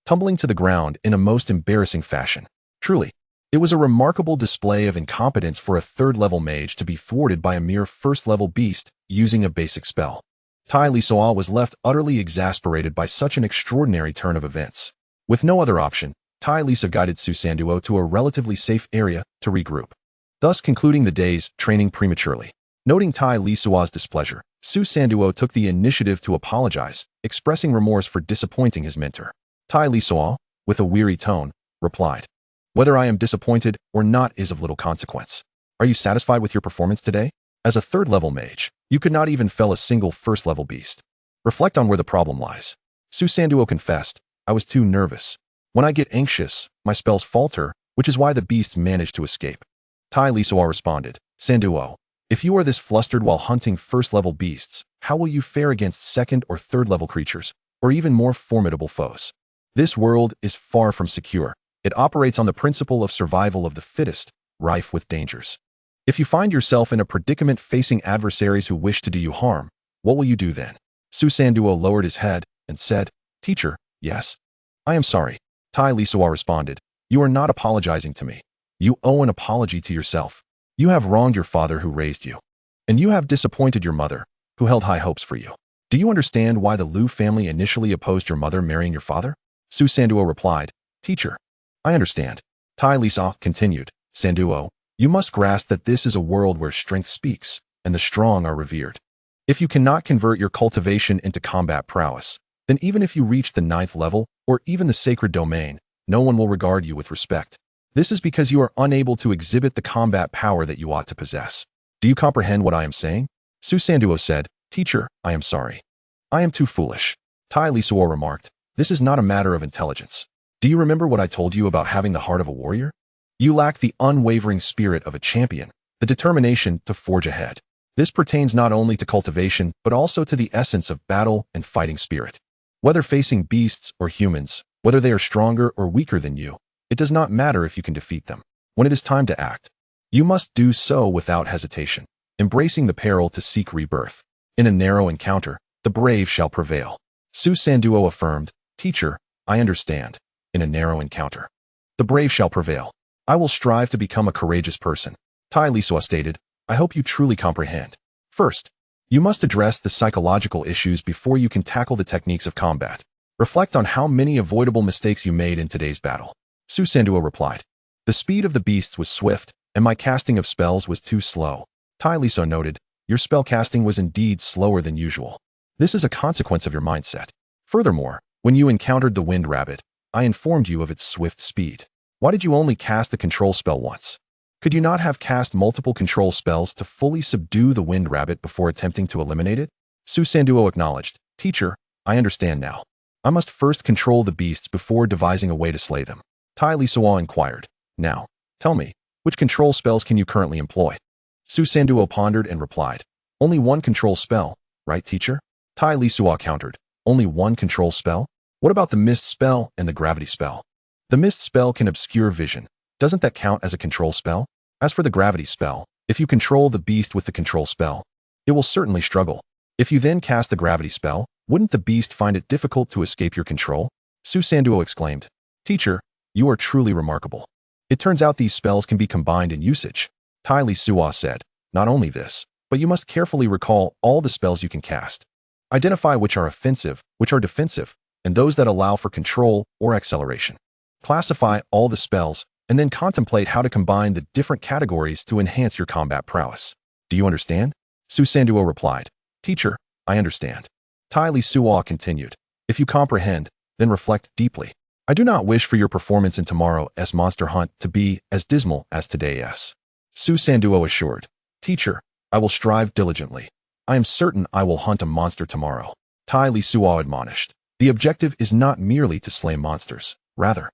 tumbling to the ground in a most embarrassing fashion. Truly, it was a remarkable display of incompetence for a third-level mage to be thwarted by a mere first-level beast using a basic spell. Tai Lisuo was left utterly exasperated by such an extraordinary turn of events. With no other option, Tai Lisuo guided Su Sanduo to a relatively safe area to regroup, thus concluding the day's training prematurely. Noting Tai Lisuo's displeasure, Su Sanduo took the initiative to apologize, expressing remorse for disappointing his mentor. Tai Lisuo, with a weary tone, replied, "Whether I am disappointed or not is of little consequence. Are you satisfied with your performance today? As a third-level mage, you could not even fell a single first-level beast. Reflect on where the problem lies." Su Sanduo confessed, "I was too nervous. When I get anxious, my spells falter, which is why the beasts managed to escape." Tai Lisuo responded, "Sanduo, if you are this flustered while hunting first-level beasts, how will you fare against second- or third-level creatures, or even more formidable foes? This world is far from secure. It operates on the principle of survival of the fittest, rife with dangers. If you find yourself in a predicament facing adversaries who wish to do you harm, what will you do then?" Su Sanduo lowered his head and said, "Teacher, yes. I am sorry." Tai Lisuo responded, "You are not apologizing to me. You owe an apology to yourself. You have wronged your father who raised you, and you have disappointed your mother, who held high hopes for you. Do you understand why the Liu family initially opposed your mother marrying your father?" Su Sanduo replied, "Teacher, I understand." Tai Lisuo continued, "Sanduo, you must grasp that this is a world where strength speaks, and the strong are revered. If you cannot convert your cultivation into combat prowess, then even if you reach the 9th level, or even the sacred domain, no one will regard you with respect. This is because you are unable to exhibit the combat power that you ought to possess. Do you comprehend what I am saying?" Su Sanduo said, "Teacher, I am sorry. I am too foolish." Tai Lisuo remarked, "This is not a matter of intelligence. Do you remember what I told you about having the heart of a warrior? You lack the unwavering spirit of a champion, the determination to forge ahead. This pertains not only to cultivation, but also to the essence of battle and fighting spirit. Whether facing beasts or humans, whether they are stronger or weaker than you, it does not matter if you can defeat them. When it is time to act, you must do so without hesitation, embracing the peril to seek rebirth. In a narrow encounter, the brave shall prevail." Su Sanduo affirmed, "Teacher, I understand. In a narrow encounter, the brave shall prevail. I will strive to become a courageous person." Tai Lisuo stated, "I hope you truly comprehend. First, you must address the psychological issues before you can tackle the techniques of combat. Reflect on how many avoidable mistakes you made in today's battle." Su Sanduo replied, "The speed of the beasts was swift, and my casting of spells was too slow." Tai Lisuo noted, "Your spell casting was indeed slower than usual. This is a consequence of your mindset. Furthermore, when you encountered the wind rabbit, I informed you of its swift speed. Why did you only cast the control spell once? Could you not have cast multiple control spells to fully subdue the wind rabbit before attempting to eliminate it?" Su Sanduo acknowledged, "Teacher, I understand now. I must first control the beasts before devising a way to slay them." Tai Lisuo inquired, "Now, tell me, which control spells can you currently employ?" Su Sanduo pondered and replied, Only one control spell, right, teacher? Tai Lisuo countered. Only one control spell? What about the mist spell and the gravity spell? The mist spell can obscure vision. Doesn't that count as a control spell? As for the gravity spell, if you control the beast with the control spell, it will certainly struggle. If you then cast the gravity spell, wouldn't the beast find it difficult to escape your control? Su Sanduo exclaimed. Teacher, you are truly remarkable. It turns out these spells can be combined in usage. Tai Lisuo said. Not only this, but you must carefully recall all the spells you can cast. Identify which are offensive, which are defensive, and those that allow for control or acceleration. Classify all the spells, and then contemplate how to combine the different categories to enhance your combat prowess. Do you understand? Su Sanduo replied. Teacher, I understand. Tai Lisuo continued. If you comprehend, then reflect deeply. I do not wish for your performance in tomorrow's monster hunt to be as dismal as today's. Su Sanduo assured. Teacher, I will strive diligently. I am certain I will hunt a monster tomorrow. Tai Lisuo admonished. The objective is not merely to slay monsters. Rather,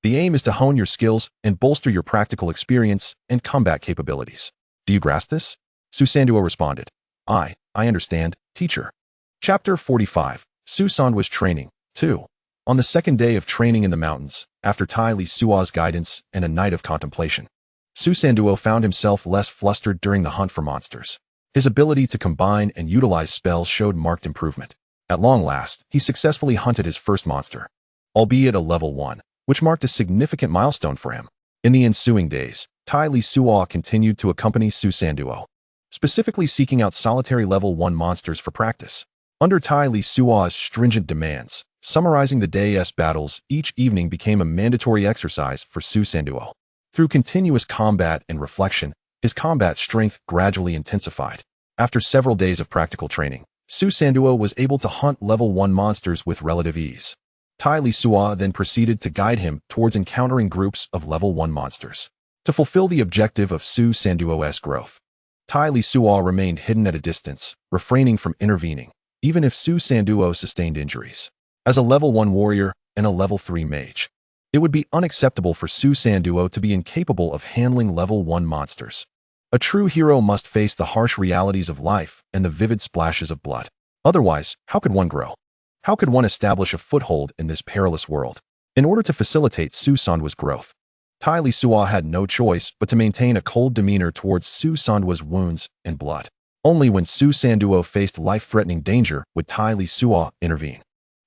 the aim is to hone your skills and bolster your practical experience and combat capabilities. Do you grasp this? Su Sanduo responded. I understand, teacher. Chapter 45. Su-san was training, too. On the second day of training in the mountains, after Tai Lisuo's guidance and a night of contemplation, Su Sanduo found himself less flustered during the hunt for monsters. His ability to combine and utilize spells showed marked improvement. At long last, he successfully hunted his first monster, albeit a level 1, which marked a significant milestone for him. In the ensuing days, Tai Lisuo continued to accompany Su Sanduo, specifically seeking out solitary level 1 monsters for practice. Under Tai Lisuo's stringent demands, summarizing the day's battles each evening became a mandatory exercise for Su Sanduo. Through continuous combat and reflection, his combat strength gradually intensified. After several days of practical training, Su Sanduo was able to hunt level 1 monsters with relative ease. Tai Lisuo then proceeded to guide him towards encountering groups of level 1 monsters. To fulfill the objective of Su Sanduo's growth, Tai Lisuo remained hidden at a distance, refraining from intervening, even if Su Sanduo sustained injuries. As a level 1 warrior and a level 3 mage, it would be unacceptable for Su Sanduo to be incapable of handling level 1 monsters. A true hero must face the harsh realities of life and the vivid splashes of blood. Otherwise, how could one grow? How could one establish a foothold in this perilous world? In order to facilitate Su Sanduo's growth, Tai Lisuo had no choice but to maintain a cold demeanor towards Su Sanduo's wounds and blood. Only when Su Sanduo faced life-threatening danger would Tai Lisuo intervene.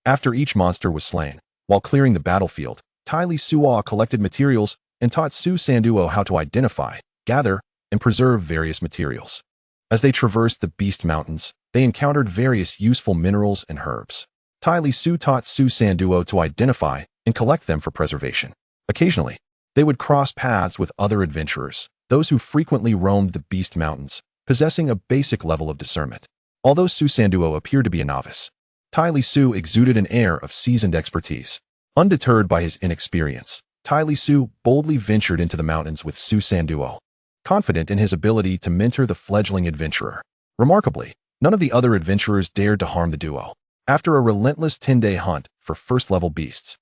After each monster was slain, while clearing the battlefield, Tai Lisuo collected materials and taught Su Sanduo how to identify, gather, and preserve various materials. As they traversed the Beast Mountains, they encountered various useful minerals and herbs. Tai Lisuo taught Su Sanduo to identify and collect them for preservation. Occasionally, they would cross paths with other adventurers, those who frequently roamed the Beast Mountains, possessing a basic level of discernment. Although Su Sanduo appeared to be a novice, Tai Lisuo exuded an air of seasoned expertise. Undeterred by his inexperience, Tai Lisuo boldly ventured into the mountains with Su Sanduo, confident in his ability to mentor the fledgling adventurer. Remarkably, none of the other adventurers dared to harm the duo. After a relentless 10-day hunt for first-level beasts,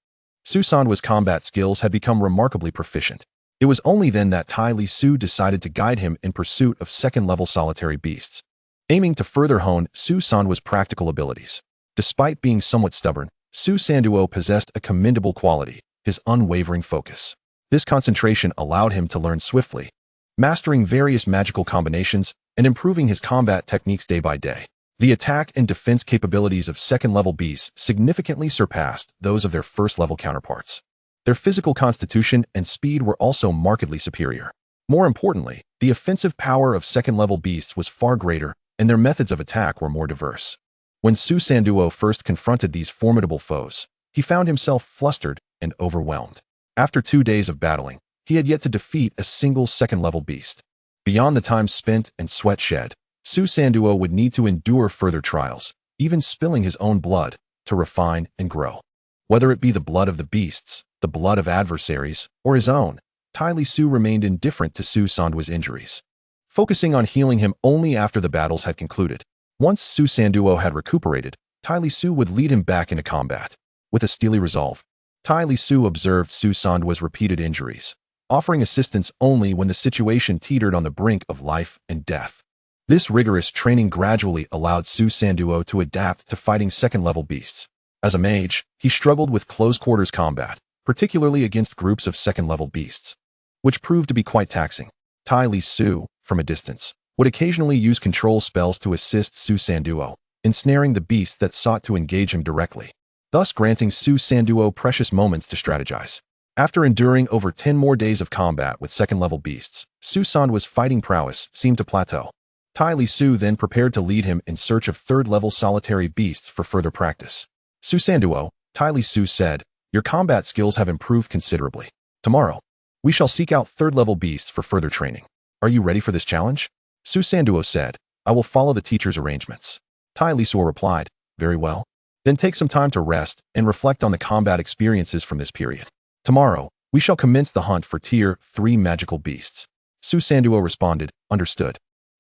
Su Sanduo's combat skills had become remarkably proficient. It was only then that Tai Lisuo decided to guide him in pursuit of second-level solitary beasts, aiming to further hone Su Sanduo's practical abilities. Despite being somewhat stubborn, Su Sanduo possessed a commendable quality, his unwavering focus. This concentration allowed him to learn swiftly, mastering various magical combinations and improving his combat techniques day by day. The attack and defense capabilities of second-level beasts significantly surpassed those of their first-level counterparts. Their physical constitution and speed were also markedly superior. More importantly, the offensive power of second-level beasts was far greater, and their methods of attack were more diverse. When Su Sanduo first confronted these formidable foes, he found himself flustered and overwhelmed. After 2 days of battling, he had yet to defeat a single second-level beast. Beyond the time spent and sweat shed, Su Sanduo would need to endure further trials, even spilling his own blood, to refine and grow. Whether it be the blood of the beasts, the blood of adversaries, or his own, Tai Lisuo remained indifferent to Su Sanduo's injuries, focusing on healing him only after the battles had concluded. Once Su Sanduo had recuperated, Tai Lisuo would lead him back into combat. With a steely resolve, Tai Lisuo observed Su Sanduo's repeated injuries, offering assistance only when the situation teetered on the brink of life and death. This rigorous training gradually allowed Su Sanduo to adapt to fighting second-level beasts. As a mage, he struggled with close-quarters combat, particularly against groups of second-level beasts, which proved to be quite taxing. Tai Lisuo, from a distance, would occasionally use control spells to assist Su Sanduo, ensnaring the beasts that sought to engage him directly, thus granting Su Sanduo precious moments to strategize. After enduring over 10 more days of combat with second-level beasts, Su Sanduo's fighting prowess seemed to plateau. Tai Lisuo then prepared to lead him in search of third-level solitary beasts for further practice. Su Sanduo, Tai Lisuo said, your combat skills have improved considerably. Tomorrow, we shall seek out third-level beasts for further training. Are you ready for this challenge? Su Sanduo said, I will follow the teacher's arrangements. Tai Lisuo replied, very well. Then take some time to rest and reflect on the combat experiences from this period. Tomorrow, we shall commence the hunt for Tier 3 magical beasts. Su Sanduo responded, understood.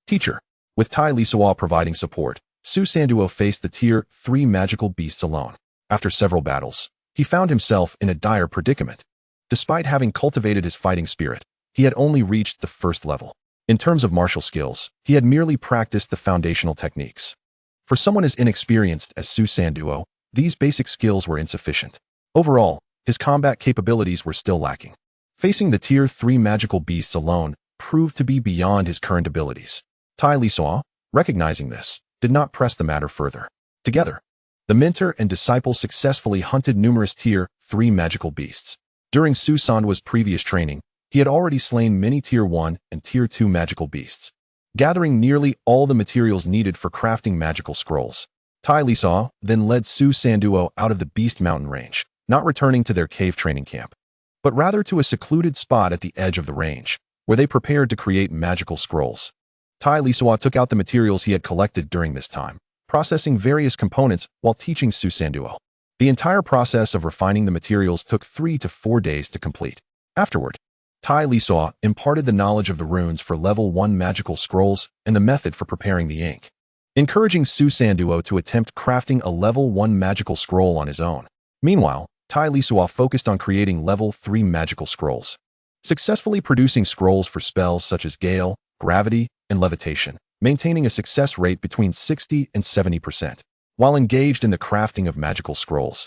Teacher. With Tai Lisuo providing support, Su Sanduo faced the Tier 3 magical beasts alone. After several battles, he found himself in a dire predicament. Despite having cultivated his fighting spirit, he had only reached the first level. In terms of martial skills, he had merely practiced the foundational techniques. For someone as inexperienced as Su Sanduo, these basic skills were insufficient. Overall, his combat capabilities were still lacking. Facing the Tier 3 magical beasts alone proved to be beyond his current abilities. Tai Lisuo, recognizing this, did not press the matter further. Together, the mentor and disciple successfully hunted numerous Tier 3 magical beasts. During Su Sanduo's previous training, he had already slain many Tier 1 and Tier 2 magical beasts, gathering nearly all the materials needed for crafting magical scrolls. Tai Lisuo then led Su Sanduo out of the Beast Mountain range, not returning to their cave training camp, but rather to a secluded spot at the edge of the range, where they prepared to create magical scrolls. Tai Lisuo took out the materials he had collected during this time, processing various components while teaching Su Sanduo. The entire process of refining the materials took 3 to 4 days to complete. Afterward, Tai Lisuo imparted the knowledge of the runes for level 1 magical scrolls and the method for preparing the ink, encouraging Su Sanduo to attempt crafting a level 1 magical scroll on his own. Meanwhile, Tai Lisuo focused on creating level 3 magical scrolls, successfully producing scrolls for spells such as Gale, Gravity, and Levitation, maintaining a success rate between 60 and 70%. While engaged in the crafting of magical scrolls,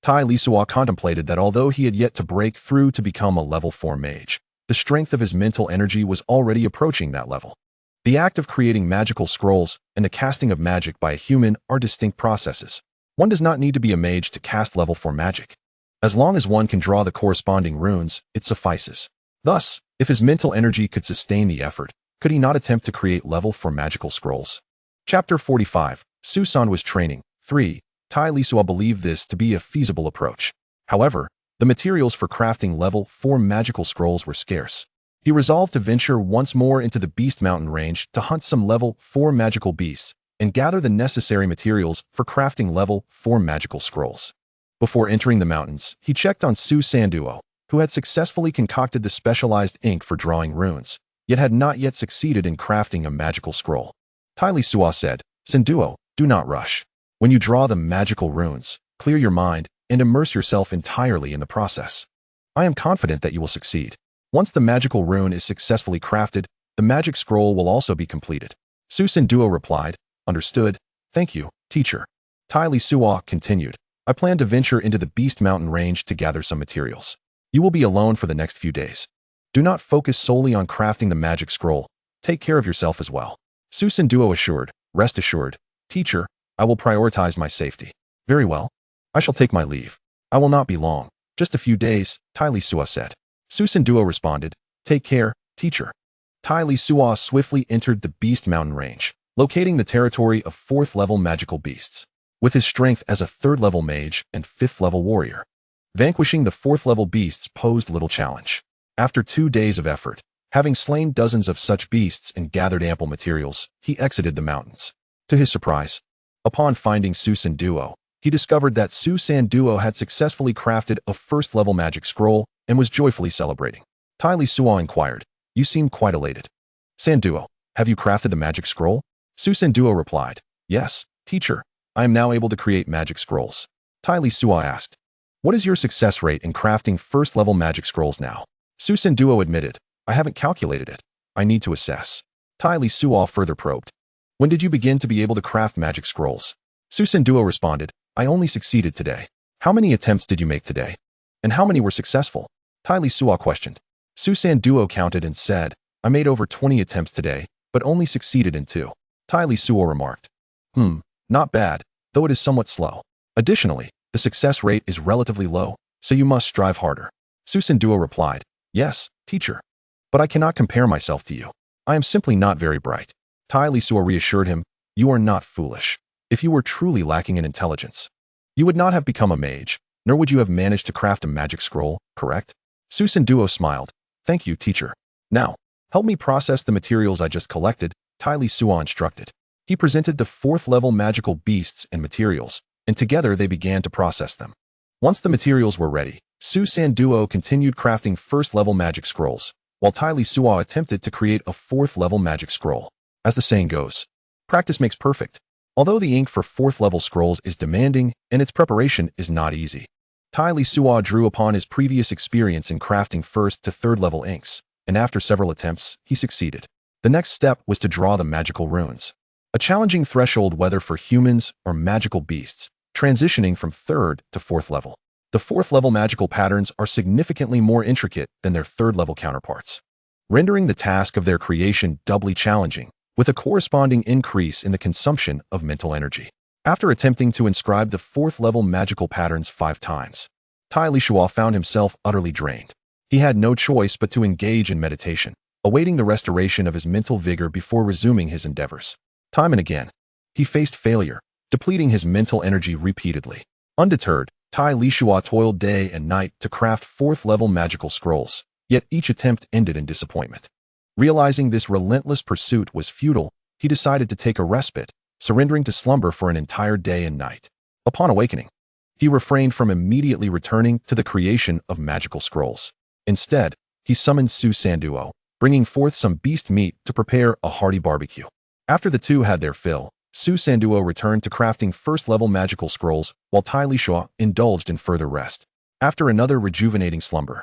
Tai Lisuo contemplated that although he had yet to break through to become a level 4 mage, the strength of his mental energy was already approaching that level. The act of creating magical scrolls and the casting of magic by a human are distinct processes. One does not need to be a mage to cast level 4 magic. As long as one can draw the corresponding runes, it suffices. Thus, if his mental energy could sustain the effort, could he not attempt to create level 4 magical scrolls? Chapter 45. Su Sanduo's training. 3. Tai Lisuo believed this to be a feasible approach. However, the materials for crafting level 4 magical scrolls were scarce. He resolved to venture once more into the Beast Mountain range to hunt some level 4 magical beasts and gather the necessary materials for crafting level 4 magical scrolls. Before entering the mountains, he checked on Su Sanduo, who had successfully concocted the specialized ink for drawing runes, yet had not yet succeeded in crafting a magical scroll. Tai Lisuo said, Sanduo, do not rush. When you draw the magical runes, clear your mind and immerse yourself entirely in the process. I am confident that you will succeed. Once the magical rune is successfully crafted, the magic scroll will also be completed. Su Sanduo replied, understood. Thank you, teacher. Tai Lisuo continued, I plan to venture into the Beast Mountain range to gather some materials. You will be alone for the next few days. Do not focus solely on crafting the magic scroll. Take care of yourself as well. Su Sanduo assured, rest assured, teacher, I will prioritize my safety. Very well. I shall take my leave. I will not be long. Just a few days, Tai Lisuo said. Su Sanduo responded, take care, teacher. Tai Lisuo swiftly entered the Beast Mountain range, locating the territory of 4th level magical beasts. With his strength as a 3rd level mage and 5th level warrior, vanquishing the 4th level beasts posed little challenge. After 2 days of effort, having slain dozens of such beasts and gathered ample materials, he exited the mountains. To his surprise, upon finding Su Sanduo, he discovered that Su Sanduo had successfully crafted a 1st level magic scroll and was joyfully celebrating. Tai Lisuo inquired, you seem quite elated. Sanduo, have you crafted the magic scroll? Su Sanduo replied, yes, teacher, I am now able to create magic scrolls. Tai Lisuo asked, what is your success rate in crafting 1st level magic scrolls now? Su Sanduo admitted, I haven't calculated it. I need to assess. Tai Lisuo further probed, When did you begin to be able to craft magic scrolls? Susanduo responded, I only succeeded today. How many attempts did you make today? And how many were successful? Tai Lisuo questioned. Susanduo counted and said, I made over 20 attempts today, but only succeeded in 2. Tai Lisuo remarked. Not bad, though it is somewhat slow. Additionally, the success rate is relatively low, so you must strive harder. Susanduo replied, Yes, teacher. But I cannot compare myself to you. I am simply not very bright. Tai Lisuo reassured him, You are not foolish. If you were truly lacking in intelligence, you would not have become a mage, nor would you have managed to craft a magic scroll, correct? Susanduo smiled. Thank you, teacher. Now, help me process the materials I just collected, Tai Lisuo instructed. He presented the 4th level magical beasts and materials, and together they began to process them. Once the materials were ready, Susanduo continued crafting 1st level magic scrolls, while Tai Lisuo attempted to create a 4th level magic scroll. As the saying goes, practice makes perfect. Although the ink for 4th level scrolls is demanding and its preparation is not easy, Tai Lisuo drew upon his previous experience in crafting 1st to 3rd level inks, and after several attempts, he succeeded. The next step was to draw the magical runes, a challenging threshold whether for humans or magical beasts, transitioning from 3rd to 4th level. The 4th level magical patterns are significantly more intricate than their 3rd level counterparts, rendering the task of their creation doubly challenging, with a corresponding increase in the consumption of mental energy. After attempting to inscribe the 4th level magical patterns 5 times, Tai Lisuo found himself utterly drained. He had no choice but to engage in meditation, awaiting the restoration of his mental vigor before resuming his endeavors. Time and again, he faced failure, depleting his mental energy repeatedly. Undeterred, Tai Lisuo toiled day and night to craft 4th level magical scrolls, yet each attempt ended in disappointment. Realizing this relentless pursuit was futile, he decided to take a respite, surrendering to slumber for an entire day and night. Upon awakening, he refrained from immediately returning to the creation of magical scrolls. Instead, he summoned Susanduo, bringing forth some beast meat to prepare a hearty barbecue. After the two had their fill, Susanduo returned to crafting 1st level magical scrolls, while Tai Lisuo indulged in further rest. After another rejuvenating slumber,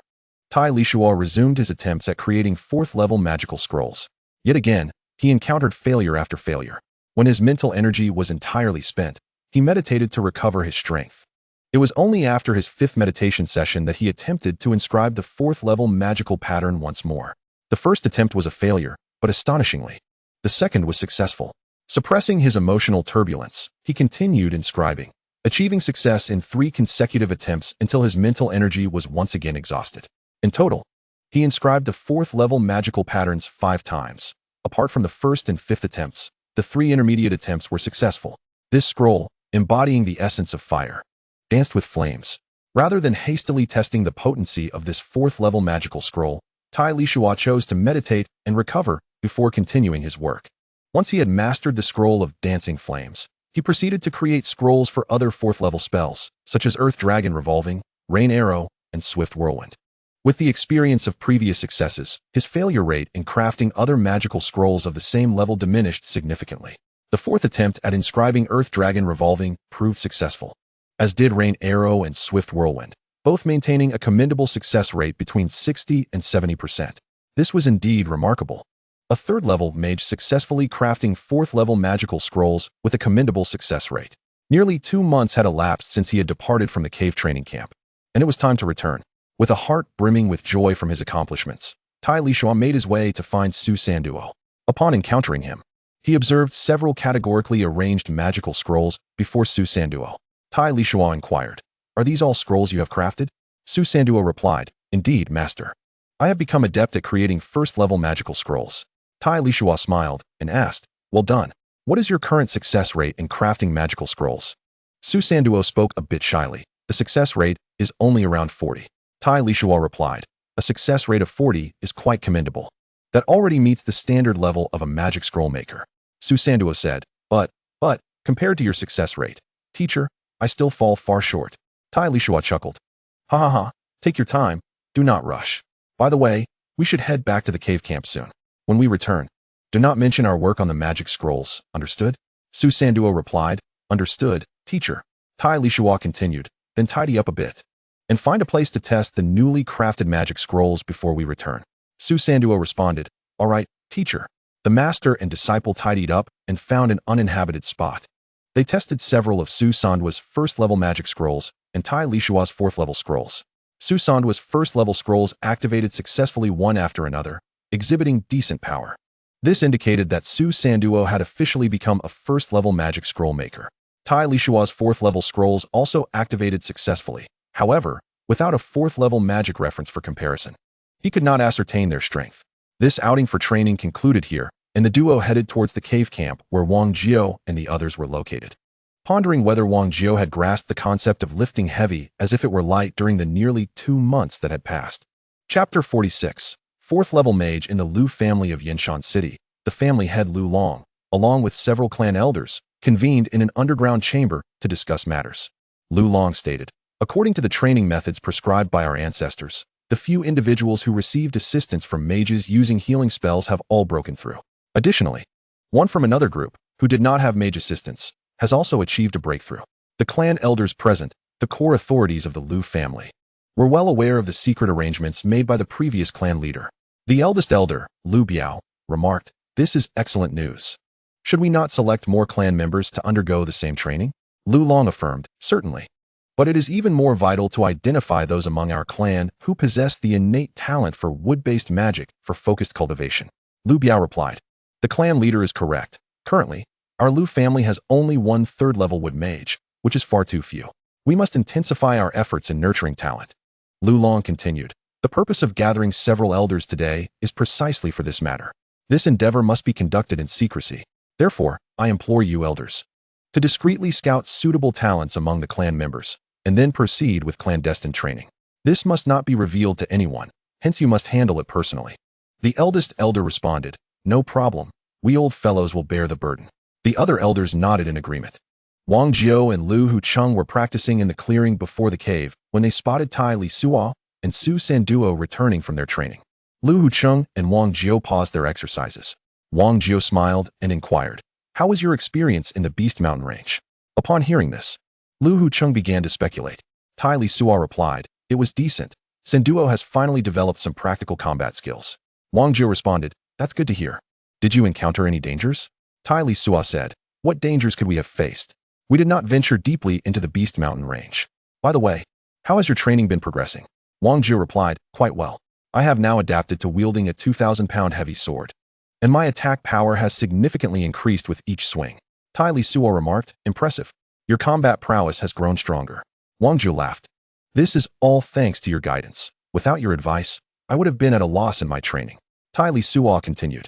Tai Lisuo resumed his attempts at creating 4th level magical scrolls. Yet again, he encountered failure after failure. When his mental energy was entirely spent, he meditated to recover his strength. It was only after his 5th meditation session that he attempted to inscribe the 4th level magical pattern once more. The first attempt was a failure, but astonishingly, the second was successful. Suppressing his emotional turbulence, he continued inscribing, achieving success in 3 consecutive attempts until his mental energy was once again exhausted. In total, he inscribed the 4th level magical patterns 5 times. Apart from the 1st and 5th attempts, the 3 intermediate attempts were successful. This scroll, embodying the essence of fire, danced with flames. Rather than hastily testing the potency of this 4th level magical scroll, Tai Lisuo chose to meditate and recover before continuing his work. Once he had mastered the scroll of dancing flames, he proceeded to create scrolls for other 4th level spells, such as Earth Dragon Revolving, Rain Arrow, and Swift Whirlwind. With the experience of previous successes, his failure rate in crafting other magical scrolls of the same level diminished significantly. The 4th attempt at inscribing Earth Dragon Revolving proved successful, as did Rain Arrow and Swift Whirlwind, both maintaining a commendable success rate between 60 and 70%. This was indeed remarkable. A 3rd level mage successfully crafting 4th level magical scrolls with a commendable success rate. Nearly 2 months had elapsed since he had departed from the cave training camp, and it was time to return. With a heart brimming with joy from his accomplishments, Tai Lisuo made his way to find Susanduo. Upon encountering him, he observed several categorically arranged magical scrolls before Susanduo. Tai Lisuo inquired, Are these all scrolls you have crafted? Susanduo replied, Indeed, master. I have become adept at creating 1st level magical scrolls. Tai Lisuo smiled and asked, Well done. What is your current success rate in crafting magical scrolls? Susanduo spoke a bit shyly. The success rate is only around 40. Tai Lisuo replied, A success rate of 40 is quite commendable. That already meets the standard level of a magic scroll maker. Susanduo said, But, compared to your success rate, teacher, I still fall far short. Tai Lisuo chuckled. Ha ha ha, take your time, do not rush. By the way, we should head back to the cave camp soon. When we return, do not mention our work on the magic scrolls, understood? Susanduo replied, Understood, teacher. Tai Lisuo continued, Then tidy up a bit, and find a place to test the newly crafted magic scrolls before we return. Susanduo responded, All right, teacher. The master and disciple tidied up and found an uninhabited spot. They tested several of Su Sandwa's first-level magic scrolls and Tai Lisuo's fourth-level scrolls. Su Sandwa's first-level scrolls activated successfully one after another, exhibiting decent power. This indicated that Su Sanduo had officially become a first-level magic scroll maker. Tai Lisuo's fourth-level scrolls also activated successfully, however, without a fourth-level magic reference for comparison. He could not ascertain their strength. This outing for training concluded here, and the duo headed towards the cave camp where Wang Jiao and the others were located. Pondering whether Wang Jiao had grasped the concept of lifting heavy as if it were light during the nearly 2 months that had passed. Chapter 46. Fourth-level mage in the Lu family of Yinshan City, the family head Lu Long, along with several clan elders, convened in an underground chamber to discuss matters. Lu Long stated, according to the training methods prescribed by our ancestors, the few individuals who received assistance from mages using healing spells have all broken through. Additionally, one from another group, who did not have mage assistance, has also achieved a breakthrough. The clan elders present, the core authorities of the Lu family, were well aware of the secret arrangements made by the previous clan leader. The eldest elder, Lu Biao, remarked, "This is excellent news. Should we not select more clan members to undergo the same training?" Lu Long affirmed, "Certainly. But it is even more vital to identify those among our clan who possess the innate talent for wood-based magic for focused cultivation." Lu Biao replied, "The clan leader is correct. Currently, our Lu family has only one third-level wood mage, which is far too few. We must intensify our efforts in nurturing talent." Lu Long continued, "The purpose of gathering several elders today is precisely for this matter. This endeavor must be conducted in secrecy. Therefore, I implore you elders to discreetly scout suitable talents among the clan members, and then proceed with clandestine training. This must not be revealed to anyone, hence you must handle it personally." The eldest elder responded, "No problem. We old fellows will bear the burden." The other elders nodded in agreement. Wang Jiao and Lu Hucheng were practicing in the clearing before the cave when they spotted Tai Lisuo and Su Sanduo returning from their training. Lu Hucheng and Wang Jiao paused their exercises. Wang Jiao smiled and inquired, "How was your experience in the Beast Mountain range?" Upon hearing this, Lu Hucheng began to speculate. Tai Lisuo replied, "It was decent. Sanduo has finally developed some practical combat skills." Wang Jiao responded, "That's good to hear. Did you encounter any dangers?" Tai Lisuo said, "What dangers could we have faced? We did not venture deeply into the Beast Mountain range. By the way, how has your training been progressing?" Wang Jiao replied, "Quite well. I have now adapted to wielding a 2,000-pound heavy sword, and my attack power has significantly increased with each swing." Tai Lisuo remarked, "Impressive. Your combat prowess has grown stronger." Wang Jiao laughed. "This is all thanks to your guidance. Without your advice, I would have been at a loss in my training." Tai Lisuo continued,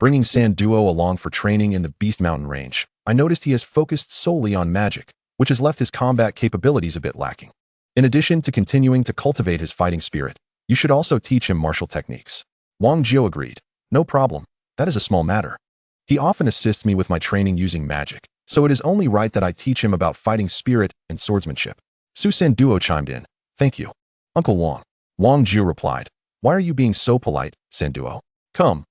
"Bringing Sanduo along for training in the Beast Mountain range, I noticed he has focused solely on magic, which has left his combat capabilities a bit lacking. In addition to continuing to cultivate his fighting spirit, you should also teach him martial techniques." Wang Jiao agreed, "No problem. That is a small matter. He often assists me with my training using magic, so it is only right that I teach him about fighting spirit and swordsmanship." Su Sanduo chimed in, "Thank you, Uncle Wang." Wang Jiao replied, "Why are you being so polite, Sanduo? Come,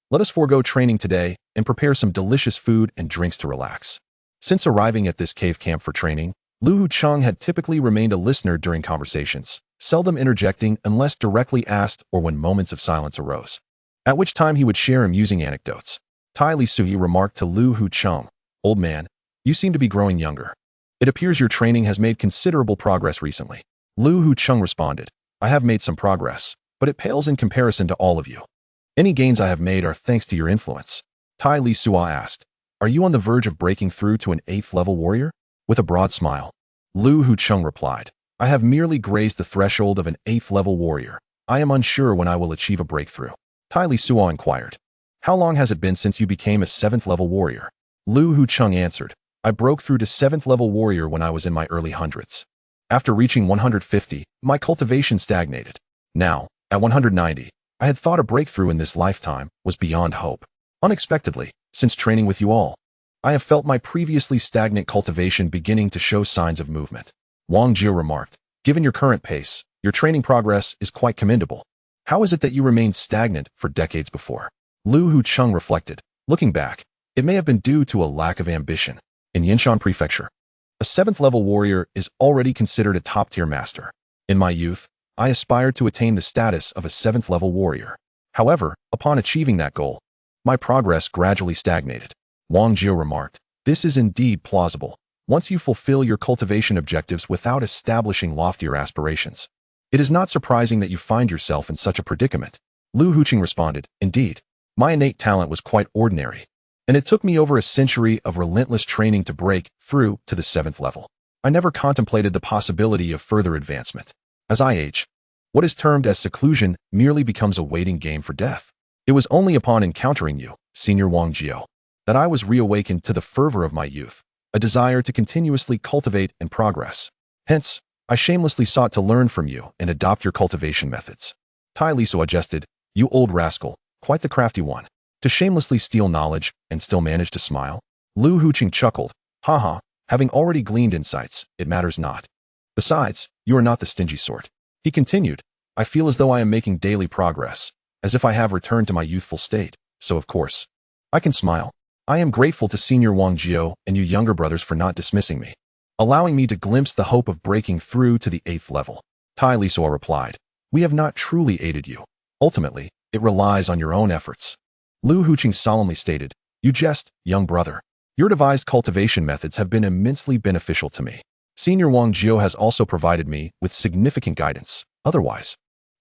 let us forego training today and prepare some delicious food and drinks to relax." Since arriving at this cave camp for training, Lu Hucheng had typically remained a listener during conversations, seldom interjecting unless directly asked or when moments of silence arose, at which time he would share amusing anecdotes. Tai Lisuo remarked to Lu Hucheng, "Old man, you seem to be growing younger. It appears your training has made considerable progress recently." Lu Hucheng responded, "I have made some progress, but it pales in comparison to all of you. Any gains I have made are thanks to your influence." Tai Lisuo asked, "Are you on the verge of breaking through to an 8th-level warrior?" With a broad smile, Lu Hucheng replied, "I have merely grazed the threshold of an 8th-level warrior. I am unsure when I will achieve a breakthrough." Tai Lisuo inquired, "How long has it been since you became a 7th-level warrior?" Lu Hucheng answered, "I broke through to 7th-level warrior when I was in my early hundreds. After reaching 150, my cultivation stagnated. Now, at 190, I had thought a breakthrough in this lifetime was beyond hope. Unexpectedly, since training with you all, I have felt my previously stagnant cultivation beginning to show signs of movement." Wang Jiao remarked, "Given your current pace, your training progress is quite commendable. How is it that you remained stagnant for decades before?" Lu Hucheng reflected, looking back, "It may have been due to a lack of ambition. In Yinshan Prefecture, a 7th-level warrior is already considered a top-tier master. In my youth, I aspired to attain the status of a 7th-level warrior. However, upon achieving that goal, My progress gradually stagnated. Wang Jio remarked, "This is indeed plausible. Once you fulfill your cultivation objectives without establishing loftier aspirations, it is not surprising that you find yourself in such a predicament." Lu Huqing responded, "Indeed, my innate talent was quite ordinary, and it took me over a century of relentless training to break through to the 7th level. I never contemplated the possibility of further advancement. As I age, what is termed as seclusion merely becomes a waiting game for death. It was only upon encountering you, Senior Wang Jio, that I was reawakened to the fervor of my youth, a desire to continuously cultivate and progress. Hence, I shamelessly sought to learn from you and adopt your cultivation methods." Tai Lisuo adjusted, "You old rascal, quite the crafty one. To shamelessly steal knowledge and still manage to smile?" Lu Huqing chuckled, "Haha, having already gleaned insights, it matters not. Besides, you are not the stingy sort." He continued, "I feel as though I am making daily progress, as if I have returned to my youthful state, so of course, I can smile. I am grateful to Senior Wang Jio and you younger brothers for not dismissing me, allowing me to glimpse the hope of breaking through to the 8th level." Tai Lisuo replied, "We have not truly aided you. Ultimately, it relies on your own efforts." Lu Huqing solemnly stated, "You jest, young brother. Your devised cultivation methods have been immensely beneficial to me. Senior Wang Jio has also provided me with significant guidance. Otherwise,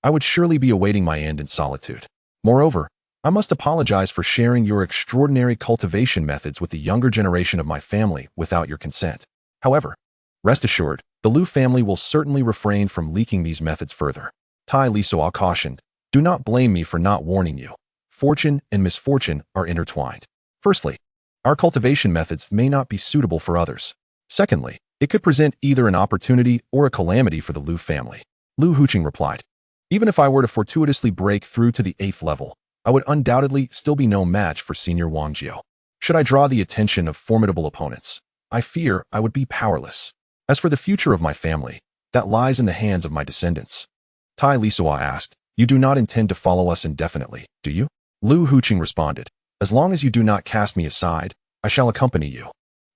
I would surely be awaiting my end in solitude. Moreover, I must apologize for sharing your extraordinary cultivation methods with the younger generation of my family without your consent. However, rest assured, the Lu family will certainly refrain from leaking these methods further." Tai Lisuo cautioned, "Do not blame me for not warning you. Fortune and misfortune are intertwined. Firstly, our cultivation methods may not be suitable for others. Secondly, it could present either an opportunity or a calamity for the Lu family." Lu Huqing replied, "Even if I were to fortuitously break through to the 8th level, I would undoubtedly still be no match for Senior Wang Jio. Should I draw the attention of formidable opponents, I fear I would be powerless. As for the future of my family, that lies in the hands of my descendants." Tai Lisuo asked, "You do not intend to follow us indefinitely, do you?" Lu Huqing responded, "As long as you do not cast me aside, I shall accompany you.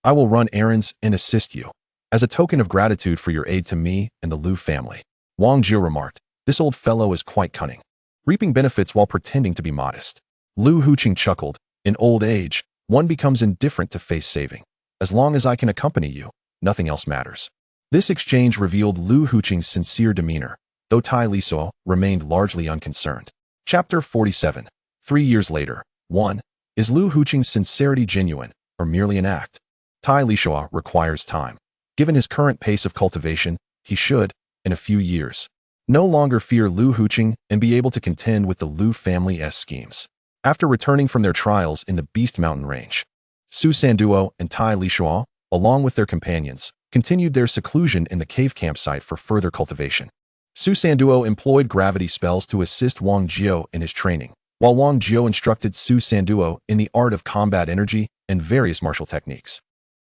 I will run errands and assist you, as a token of gratitude for your aid to me and the Lu family." Wang Jio remarked, "This old fellow is quite cunning, reaping benefits while pretending to be modest." Lu Huqing chuckled, "In old age, one becomes indifferent to face saving. As long as I can accompany you, nothing else matters." This exchange revealed Lu Huqing's sincere demeanor, though Tai Lisuo remained largely unconcerned. Chapter 47. 3 years later. 1. Is Lu Huqing's sincerity genuine, or merely an act? Tai Lisuo requires time. Given his current pace of cultivation, he should, in a few years, no longer fear Lu Huqing and be able to contend with the Lu family's schemes. After returning from their trials in the Beast Mountain Range, Su Sanduo and Tai Lisuo, along with their companions, continued their seclusion in the cave campsite for further cultivation. Su Sanduo employed gravity spells to assist Wang Jio in his training, while Wang Jio instructed Su Sanduo in the art of combat energy and various martial techniques.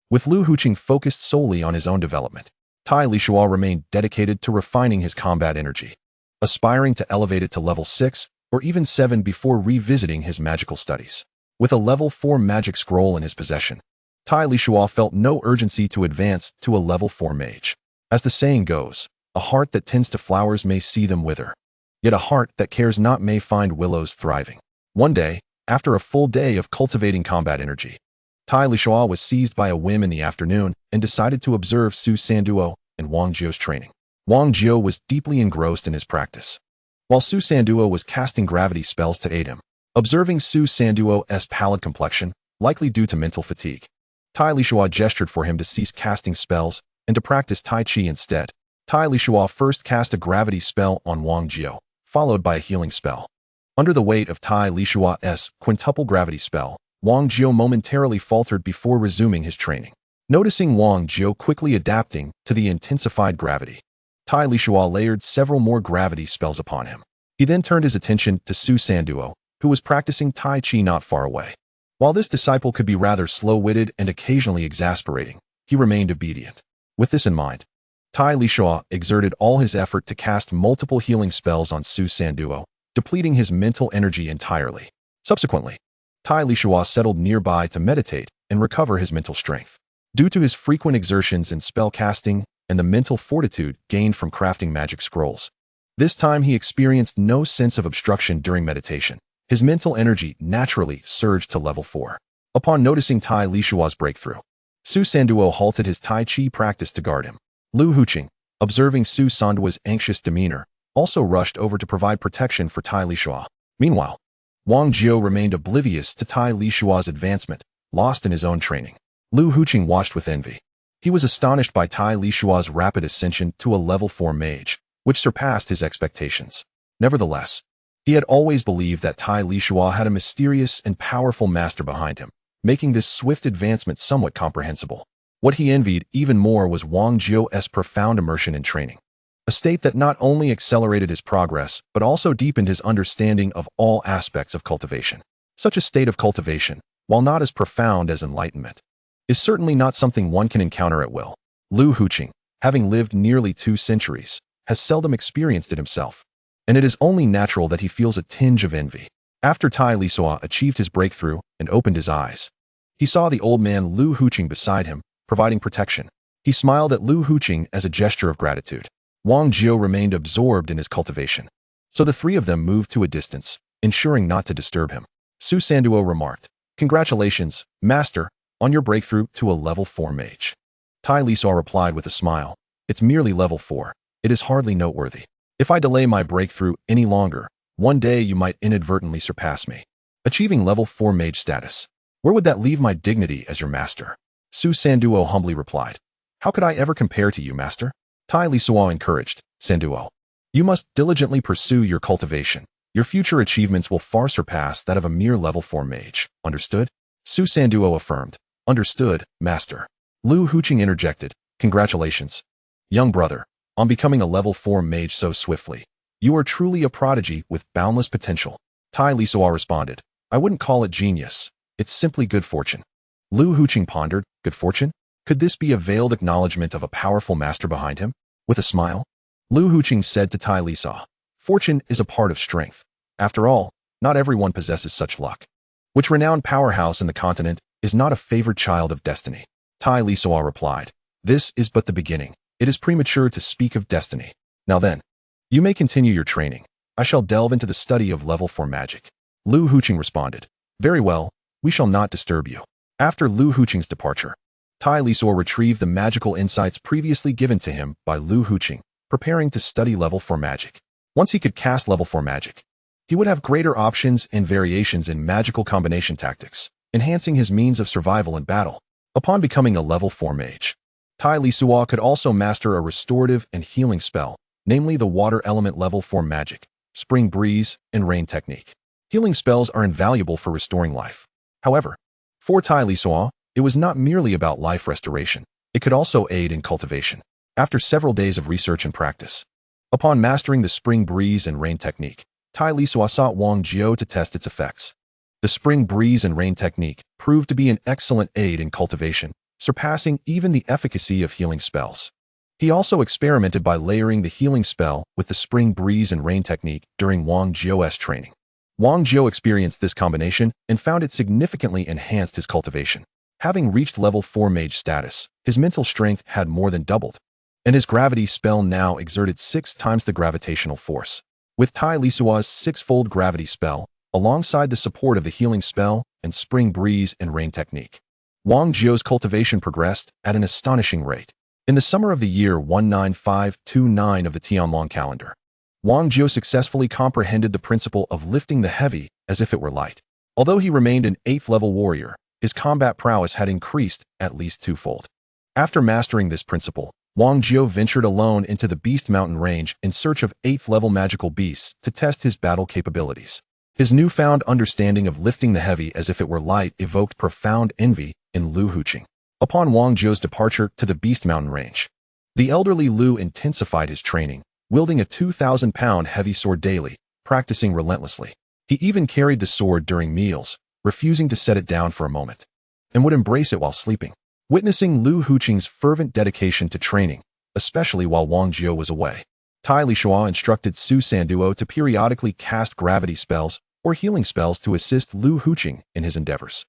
With Lu Huqing focused solely on his own development, Tai Lisuo remained dedicated to refining his combat energy, aspiring to elevate it to level 6 or even 7 before revisiting his magical studies. With a level 4 magic scroll in his possession, Tai Lisuo felt no urgency to advance to a level 4 mage. As the saying goes, a heart that tends to flowers may see them wither, yet a heart that cares not may find willows thriving. One day, after a full day of cultivating combat energy, Tai Lisuo was seized by a whim in the afternoon and decided to observe Su Sanduo and Wang Jio's training. Wang Jio was deeply engrossed in his practice, while Su Sanduo was casting gravity spells to aid him. Observing Su Sanduo's pallid complexion, likely due to mental fatigue, Tai Lisuo gestured for him to cease casting spells and to practice Tai Chi instead. Tai Lisuo first cast a gravity spell on Wang Jio, followed by a healing spell. Under the weight of Tai Lisuo's quintuple gravity spell, Wang Jio momentarily faltered before resuming his training. Noticing Wang Jio quickly adapting to the intensified gravity, Tai Lisuo layered several more gravity spells upon him. He then turned his attention to Su Sanduo, who was practicing Tai Chi not far away. While this disciple could be rather slow-witted and occasionally exasperating, he remained obedient. With this in mind, Tai Lisuo exerted all his effort to cast multiple healing spells on Su Sanduo, depleting his mental energy entirely. Subsequently, Tai Lisuo settled nearby to meditate and recover his mental strength. Due to his frequent exertions in spell casting and the mental fortitude gained from crafting magic scrolls, this time he experienced no sense of obstruction during meditation. His mental energy naturally surged to level 4. Upon noticing Tai Lisuo's breakthrough, Su Sanduo halted his Tai Chi practice to guard him. Lu Huqing, observing Su Sanduo's anxious demeanor, also rushed over to provide protection for Tai Lisuo. Meanwhile, Wang Jiao remained oblivious to Tai Lisuo's advancement, lost in his own training. Lu Huqing watched with envy. He was astonished by Tai Lisuo's rapid ascension to a level 4 mage, which surpassed his expectations. Nevertheless, he had always believed that Tai Lisuo had a mysterious and powerful master behind him, making this swift advancement somewhat comprehensible. What he envied even more was Wang Jiao's profound immersion in training, a state that not only accelerated his progress, but also deepened his understanding of all aspects of cultivation. Such a state of cultivation, while not as profound as enlightenment, is certainly not something one can encounter at will. Lu Huqing, having lived nearly 2 centuries, has seldom experienced it himself, and it is only natural that he feels a tinge of envy. After Tai Lisuo achieved his breakthrough and opened his eyes, he saw the old man Lu Huqing beside him, providing protection. He smiled at Lu Huqing as a gesture of gratitude. Wang Jiao remained absorbed in his cultivation, so the three of them moved to a distance, ensuring not to disturb him. Su Sanduo remarked, "Congratulations, master, on your breakthrough to a level 4 mage." Tai Lisuo replied with a smile, "It's merely level 4. It is hardly noteworthy. If I delay my breakthrough any longer, one day you might inadvertently surpass me, achieving level 4 mage status. Where would that leave my dignity as your master?" Su Sanduo humbly replied, "How could I ever compare to you, master?" Tai Lisuo encouraged, "Sanduo, you must diligently pursue your cultivation. Your future achievements will far surpass that of a mere level 4 mage. Understood?" Su Sanduo affirmed, "Understood, master." Lu Huqing interjected, "Congratulations, young brother, on becoming a level 4 mage so swiftly. You are truly a prodigy with boundless potential." Tai Lisuo responded, "I wouldn't call it genius. It's simply good fortune." Lu Huqing pondered, "Good fortune? Could this be a veiled acknowledgement of a powerful master behind him?" With a smile, Lu Huqing said to Tai Lisuo, "Fortune is a part of strength. After all, not everyone possesses such luck. Which renowned powerhouse in the continent is not a favored child of destiny?" Tai Lisuo replied, "This is but the beginning. It is premature to speak of destiny. Now then, you may continue your training. I shall delve into the study of level 4 magic." Lu Huqing responded, "Very well, we shall not disturb you." After Lu Huqing's departure, Tai Lisuo retrieved the magical insights previously given to him by Lu Huqing, preparing to study level 4 magic. Once he could cast level 4 magic, he would have greater options and variations in magical combination tactics, enhancing his means of survival in battle. Upon becoming a level 4 mage, Tai Lisuo could also master a restorative and healing spell, namely the water element level 4 magic, spring breeze, and rain technique. Healing spells are invaluable for restoring life. However, for Tai Lisuo, it was not merely about life restoration. It could also aid in cultivation. After several days of research and practice, upon mastering the spring breeze and rain technique, Tai Lisuo sought Wang Jiao to test its effects. The spring breeze and rain technique proved to be an excellent aid in cultivation, surpassing even the efficacy of healing spells. He also experimented by layering the healing spell with the spring breeze and rain technique during Wang Jiao's training. Wang Jiao experienced this combination and found it significantly enhanced his cultivation. Having reached level 4 mage status, his mental strength had more than doubled, and his gravity spell now exerted 6 times the gravitational force. With Tai Lisuo's 6-fold gravity spell, alongside the support of the healing spell and spring breeze and rain technique, Wang Jiao's cultivation progressed at an astonishing rate. In the summer of the year 19529 of the Tianlong calendar, Wang Jiao successfully comprehended the principle of lifting the heavy as if it were light. Although he remained an 8th level warrior, his combat prowess had increased at least 2-fold. After mastering this principle, Wang Jiao ventured alone into the Beast Mountain range in search of 8th level magical beasts to test his battle capabilities. His newfound understanding of lifting the heavy as if it were light evoked profound envy in Lu Huqing. Upon Wang Jiao's departure to the Beast Mountain range, the elderly Lu intensified his training, wielding a 2,000-pound heavy sword daily, practicing relentlessly. He even carried the sword during meals, refusing to set it down for a moment, and would embrace it while sleeping. Witnessing Lu Huqing's fervent dedication to training, especially while Wang Jiao was away, Tai Lisuo instructed Su Sanduo to periodically cast gravity spells or healing spells to assist Lu Huqing in his endeavors.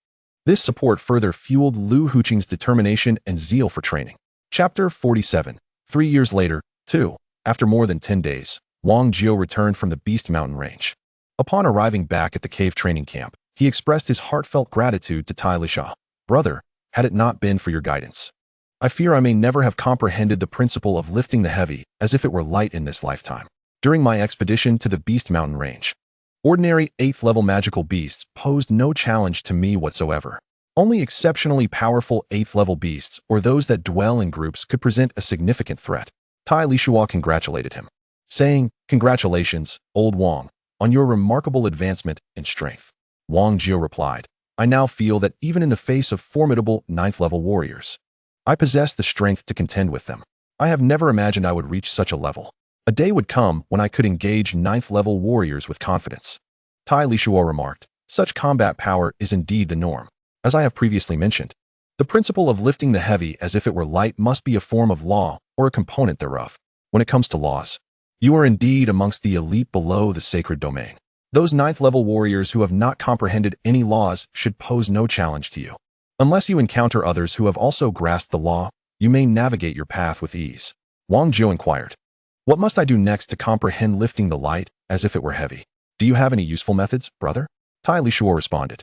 This support further fueled Lu Huqing's determination and zeal for training. Chapter 47. 3 years later, too, after more than 10 days, Wang Jiao returned from the Beast Mountain range. Upon arriving back at the cave training camp, he expressed his heartfelt gratitude to Tai Lisuo. Brother, had it not been for your guidance, I fear I may never have comprehended the principle of lifting the heavy as if it were light in this lifetime. During my expedition to the Beast Mountain Range, ordinary 8th level magical beasts posed no challenge to me whatsoever. Only exceptionally powerful 8th level beasts or those that dwell in groups could present a significant threat. Tai Lisuo congratulated him, saying, "Congratulations, old Wang, on your remarkable advancement in strength." Wang Jiu replied, "I now feel that even in the face of formidable 9th level warriors, I possess the strength to contend with them. I have never imagined I would reach such a level. A day would come when I could engage 9th level warriors with confidence." Tai Lisuo remarked, "Such combat power is indeed the norm. As I have previously mentioned, the principle of lifting the heavy as if it were light must be a form of law or a component thereof. When it comes to laws, you are indeed amongst the elite below the sacred domain. Those 9th level warriors who have not comprehended any laws should pose no challenge to you. Unless you encounter others who have also grasped the law, you may navigate your path with ease." Wang Jiu inquired, "What must I do next to comprehend lifting the light as if it were heavy? Do you have any useful methods, brother?" Tai Lisuo responded,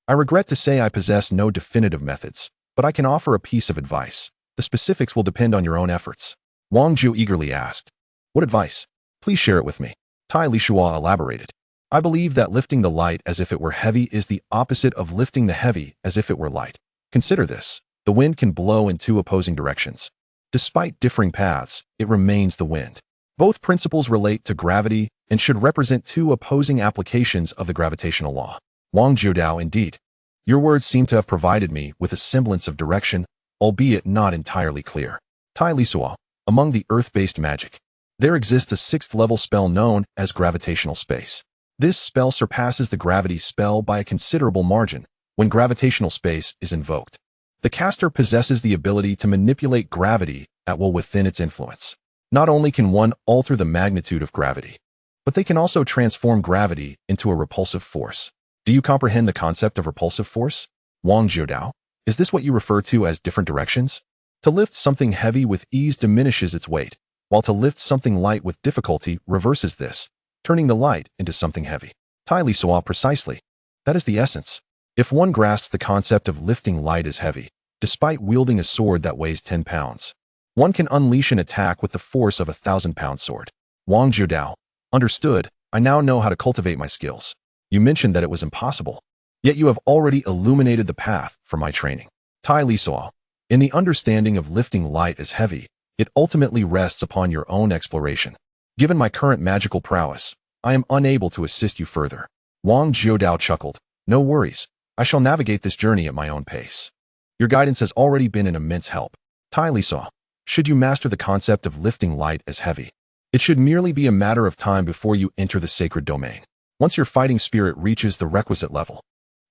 "I regret to say I possess no definitive methods, but I can offer a piece of advice. The specifics will depend on your own efforts." Wang Jiu eagerly asked, "What advice? Please share it with me." Tai Lisuo elaborated, "I believe that lifting the light as if it were heavy is the opposite of lifting the heavy as if it were light. Consider this. The wind can blow in two opposing directions. Despite differing paths, it remains the wind. Both principles relate to gravity and should represent two opposing applications of the gravitational law." Wang Jiudao, indeed. Your words seem to have provided me with a semblance of direction, albeit not entirely clear. Tai Lisuo, among the earth-based magic, there exists a 6th level spell known as gravitational space. This spell surpasses the gravity spell by a considerable margin when gravitational space is invoked. The caster possesses the ability to manipulate gravity at will within its influence. Not only can one alter the magnitude of gravity, but they can also transform gravity into a repulsive force. Do you comprehend the concept of repulsive force? Wang Jiudao, is this what you refer to as different directions? To lift something heavy with ease diminishes its weight, while to lift something light with difficulty reverses this, turning the light into something heavy. Tai Lisuo, precisely. That is the essence. If one grasps the concept of lifting light as heavy, despite wielding a sword that weighs 10 pounds, one can unleash an attack with the force of a 1,000-pound sword. Wang Jiudao, understood. I now know how to cultivate my skills. You mentioned that it was impossible, yet you have already illuminated the path for my training. Tai Lisuo, in the understanding of lifting light as heavy, it ultimately rests upon your own exploration. Given my current magical prowess, I am unable to assist you further. Wang Jiudao chuckled. No worries. I shall navigate this journey at my own pace. Your guidance has already been an immense help. Tai Lisuo, should you master the concept of lifting light as heavy, it should merely be a matter of time before you enter the sacred domain. Once your fighting spirit reaches the requisite level,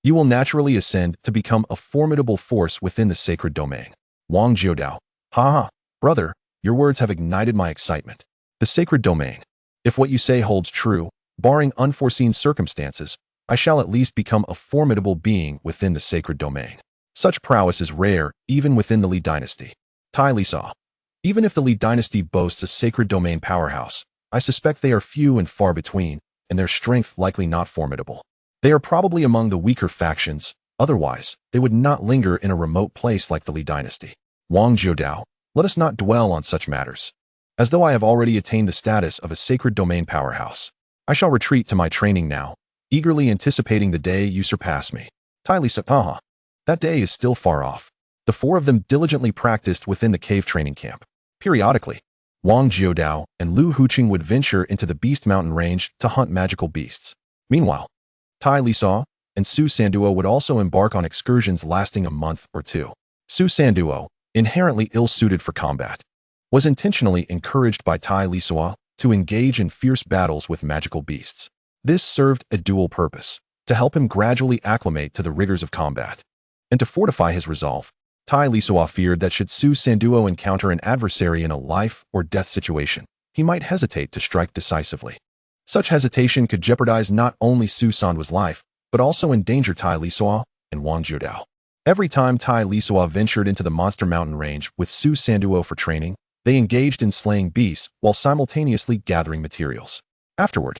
you will naturally ascend to become a formidable force within the sacred domain. Wang Jiudao, ha, brother, your words have ignited my excitement. The sacred domain. If what you say holds true, barring unforeseen circumstances, I shall at least become a formidable being within the sacred domain. Such prowess is rare even within the Li dynasty. Tai Lisuo, even if the Li dynasty boasts a sacred domain powerhouse, I suspect they are few and far between, and their strength likely not formidable. They are probably among the weaker factions, otherwise, they would not linger in a remote place like the Li dynasty. Wang Jiudao, let us not dwell on such matters. As though I have already attained the status of a sacred domain powerhouse, I shall retreat to my training now, eagerly anticipating the day you surpass me. Tai Lisuo, that day is still far off. The four of them diligently practiced within the cave training camp. Periodically, Wang Jiudao and Lu Huqing would venture into the Beast Mountain range to hunt magical beasts. Meanwhile, Tai Lisuo and Su Sanduo would also embark on excursions lasting a month or two. Su Sanduo, inherently ill-suited for combat, was intentionally encouraged by Tai Lisuo to engage in fierce battles with magical beasts. This served a dual purpose, to help him gradually acclimate to the rigors of combat, and to fortify his resolve. Tai Lisuo feared that should Su Sanduo encounter an adversary in a life-or-death situation, he might hesitate to strike decisively. Such hesitation could jeopardize not only Su Sanduo's life, but also endanger Tai Lisuo and Wang Jiudao. Every time Tai Lisuo ventured into the Monster Mountain range with Su Sanduo for training, they engaged in slaying beasts while simultaneously gathering materials. Afterward,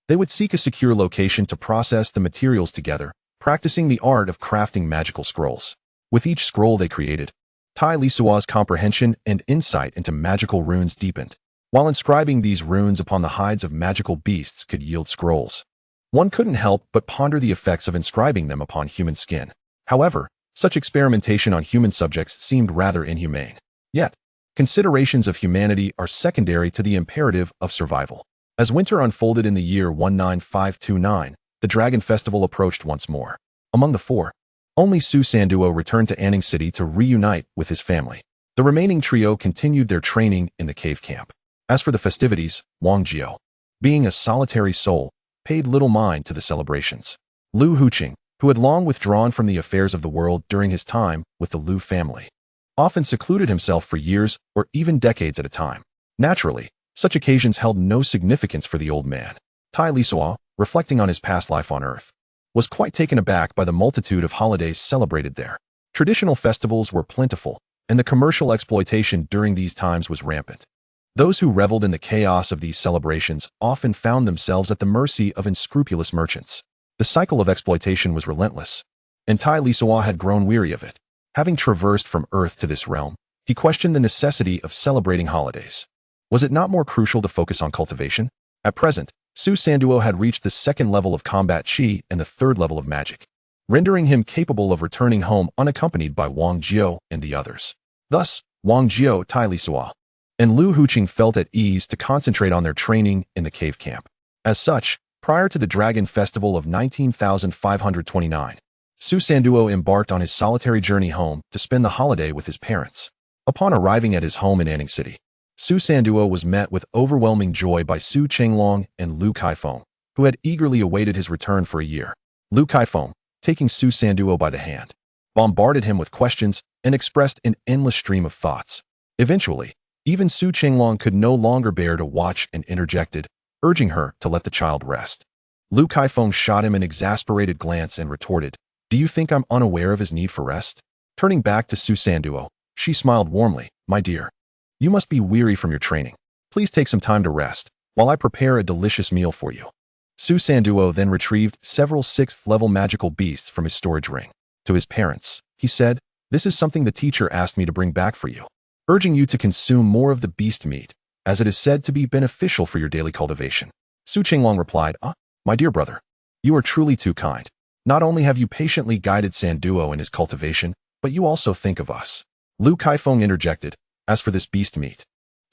They would seek a secure location to process the materials together, practicing the art of crafting magical scrolls. With each scroll they created, Tai Lisuo's comprehension and insight into magical runes deepened. While inscribing these runes upon the hides of magical beasts could yield scrolls, one couldn't help but ponder the effects of inscribing them upon human skin. However, such experimentation on human subjects seemed rather inhumane. Yet, considerations of humanity are secondary to the imperative of survival. As winter unfolded in the year 19529, the Dragon Festival approached once more. Among the four, only Su Sanduo returned to Anning City to reunite with his family. The remaining trio continued their training in the cave camp. As for the festivities, Wang Jiao, being a solitary soul, paid little mind to the celebrations. Lu Huqing, who had long withdrawn from the affairs of the world during his time with the Lu family, often secluded himself for years or even decades at a time. Naturally, such occasions held no significance for the old man. Tai Lisuo, reflecting on his past life on Earth, was quite taken aback by the multitude of holidays celebrated there. Traditional festivals were plentiful, and the commercial exploitation during these times was rampant. Those who reveled in the chaos of these celebrations often found themselves at the mercy of unscrupulous merchants. The cycle of exploitation was relentless, and Tai Lisuo had grown weary of it. Having traversed from Earth to this realm, he questioned the necessity of celebrating holidays. Was it not more crucial to focus on cultivation? At present, Su Sanduo had reached the second level of combat chi and the third level of magic, rendering him capable of returning home unaccompanied by Wang Jiao and the others. Thus, Wang Jiao, Tai Lisuo, and Lu Huqing felt at ease to concentrate on their training in the cave camp. As such, prior to the Dragon Festival of 19,529, Su Sanduo embarked on his solitary journey home to spend the holiday with his parents. Upon arriving at his home in Anning City, Su Sanduo was met with overwhelming joy by Su Chenglong and Lu Kaifeng, who had eagerly awaited his return for a year. Lu Kaifeng, taking Su Sanduo by the hand, bombarded him with questions and expressed an endless stream of thoughts. Eventually, even Su Chenglong could no longer bear to watch and interjected, urging her to let the child rest. Lu Kaifeng shot him an exasperated glance and retorted, "Do you think I'm unaware of his need for rest?" Turning back to Su Sanduo, she smiled warmly, "My dear, you must be weary from your training. Please take some time to rest, while I prepare a delicious meal for you." Su Sanduo then retrieved several 6th-level magical beasts from his storage ring. To his parents, he said, "This is something the teacher asked me to bring back for you, urging you to consume more of the beast meat, as it is said to be beneficial for your daily cultivation." Su Chenglong replied, "My dear brother, you are truly too kind. Not only have you patiently guided Sanduo in his cultivation, but you also think of us." Lu Kaifeng interjected, "As for this beast meat,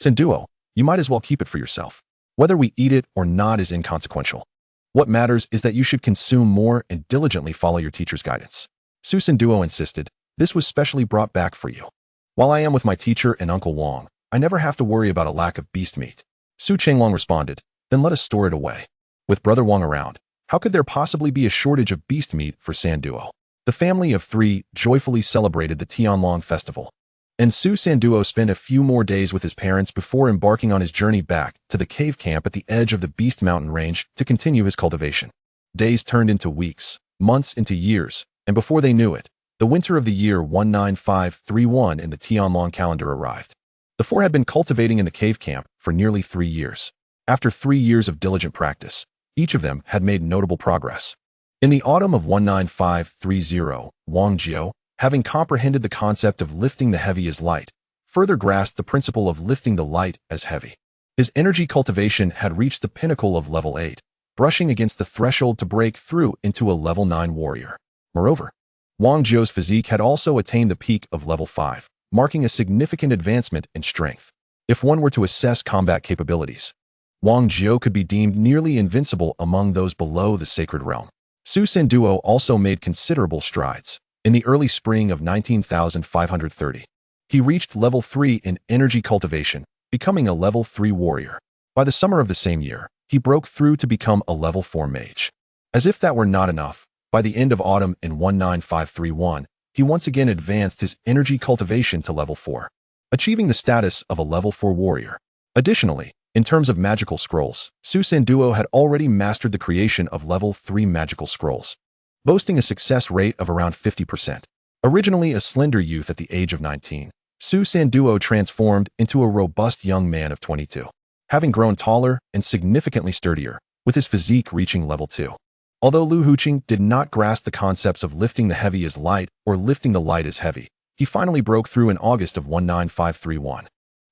Sanduo, you might as well keep it for yourself. Whether we eat it or not is inconsequential. What matters is that you should consume more and diligently follow your teacher's guidance." Su Sanduo insisted, "This was specially brought back for you. While I am with my teacher and Uncle Wang, I never have to worry about a lack of beast meat." Su Chenglong responded, "Then let us store it away. With Brother Wang around, how could there possibly be a shortage of beast meat for Sanduo?" The family of three joyfully celebrated the Tianlong festival, and Su Sanduo spent a few more days with his parents before embarking on his journey back to the cave camp at the edge of the Beast Mountain range to continue his cultivation. Days turned into weeks, months into years, and before they knew it, the winter of the year 19531 in the Tianlong calendar arrived. The four had been cultivating in the cave camp for nearly 3 years. After 3 years of diligent practice, each of them had made notable progress. In the autumn of 19530, Wang Jiao, having comprehended the concept of lifting the heavy as light, further grasped the principle of lifting the light as heavy. His energy cultivation had reached the pinnacle of level 8, brushing against the threshold to break through into a level 9 warrior. Moreover, Wang Jiao's physique had also attained the peak of level 5, marking a significant advancement in strength. If one were to assess combat capabilities, Wang Jiao could be deemed nearly invincible among those below the sacred realm. Su Sanduo also made considerable strides. In the early spring of 19,530, he reached level 3 in energy cultivation, becoming a level 3 warrior. By the summer of the same year, he broke through to become a level 4 mage. As if that were not enough, by the end of autumn in 19531, he once again advanced his energy cultivation to level 4, achieving the status of a level 4 warrior. Additionally, in terms of magical scrolls, Su Sanduo had already mastered the creation of level 3 magical scrolls, boasting a success rate of around 50%. Originally a slender youth at the age of 19, Su Sanduo transformed into a robust young man of 22. Having grown taller and significantly sturdier, with his physique reaching level 2. Although Lu Huqing did not grasp the concepts of lifting the heavy as light or lifting the light as heavy, he finally broke through in August of 19531,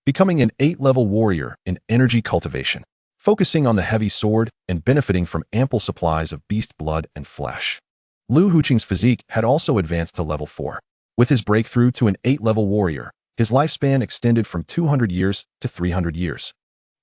becoming an 8-level warrior in energy cultivation, focusing on the heavy sword and benefiting from ample supplies of beast blood and flesh. Lu Huqing's physique had also advanced to level 4. With his breakthrough to an 8-level warrior, his lifespan extended from 200 years to 300 years,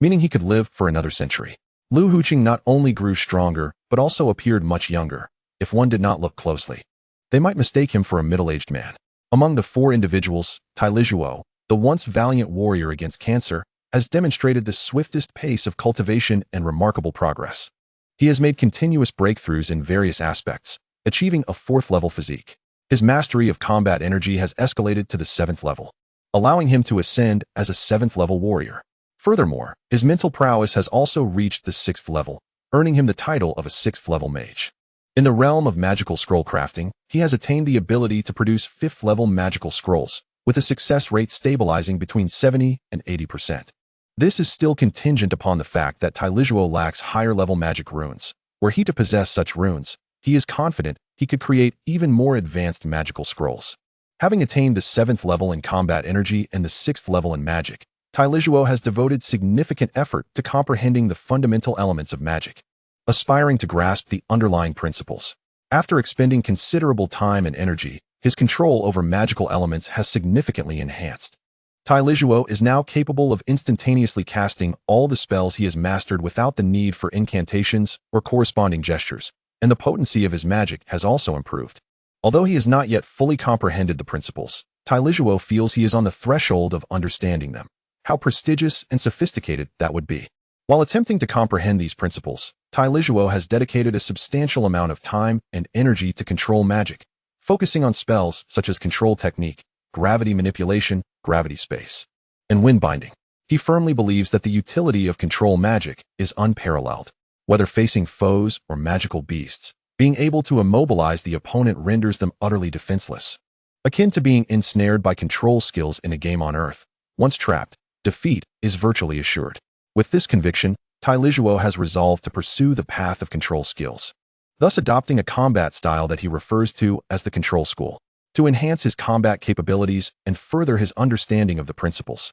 meaning he could live for another century. Lu Huqing not only grew stronger, but also appeared much younger. If one did not look closely, they might mistake him for a middle-aged man. Among the 4 individuals, Tai Lisuo, the once valiant warrior against cancer, has demonstrated the swiftest pace of cultivation and remarkable progress. He has made continuous breakthroughs in various aspects, achieving a 4th-level physique. His mastery of combat energy has escalated to the 7th level, allowing him to ascend as a 7th-level warrior. Furthermore, his mental prowess has also reached the 6th level, earning him the title of a 6th-level mage. In the realm of magical scroll crafting, he has attained the ability to produce 5th-level magical scrolls, with a success rate stabilizing between 70 and 80%. This is still contingent upon the fact that Tai Lisuo lacks higher-level magic runes. Were he to possess such runes, he is confident he could create even more advanced magical scrolls. Having attained the 7th level in combat energy and the 6th level in magic, Tai Lisuo has devoted significant effort to comprehending the fundamental elements of magic, aspiring to grasp the underlying principles. After expending considerable time and energy, his control over magical elements has significantly enhanced. Tai Lisuo is now capable of instantaneously casting all the spells he has mastered without the need for incantations or corresponding gestures, and the potency of his magic has also improved. Although he has not yet fully comprehended the principles, Tai Lisuo feels he is on the threshold of understanding them. How prestigious and sophisticated that would be. While attempting to comprehend these principles, Tai Lisuo has dedicated a substantial amount of time and energy to control magic, focusing on spells such as control technique, gravity manipulation, gravity space, and wind binding. He firmly believes that the utility of control magic is unparalleled. Whether facing foes or magical beasts, being able to immobilize the opponent renders them utterly defenseless. Akin to being ensnared by control skills in a game on Earth, once trapped, defeat is virtually assured. With this conviction, Tai Lisuo has resolved to pursue the path of control skills, thus adopting a combat style that he refers to as the control school, to enhance his combat capabilities and further his understanding of the principles.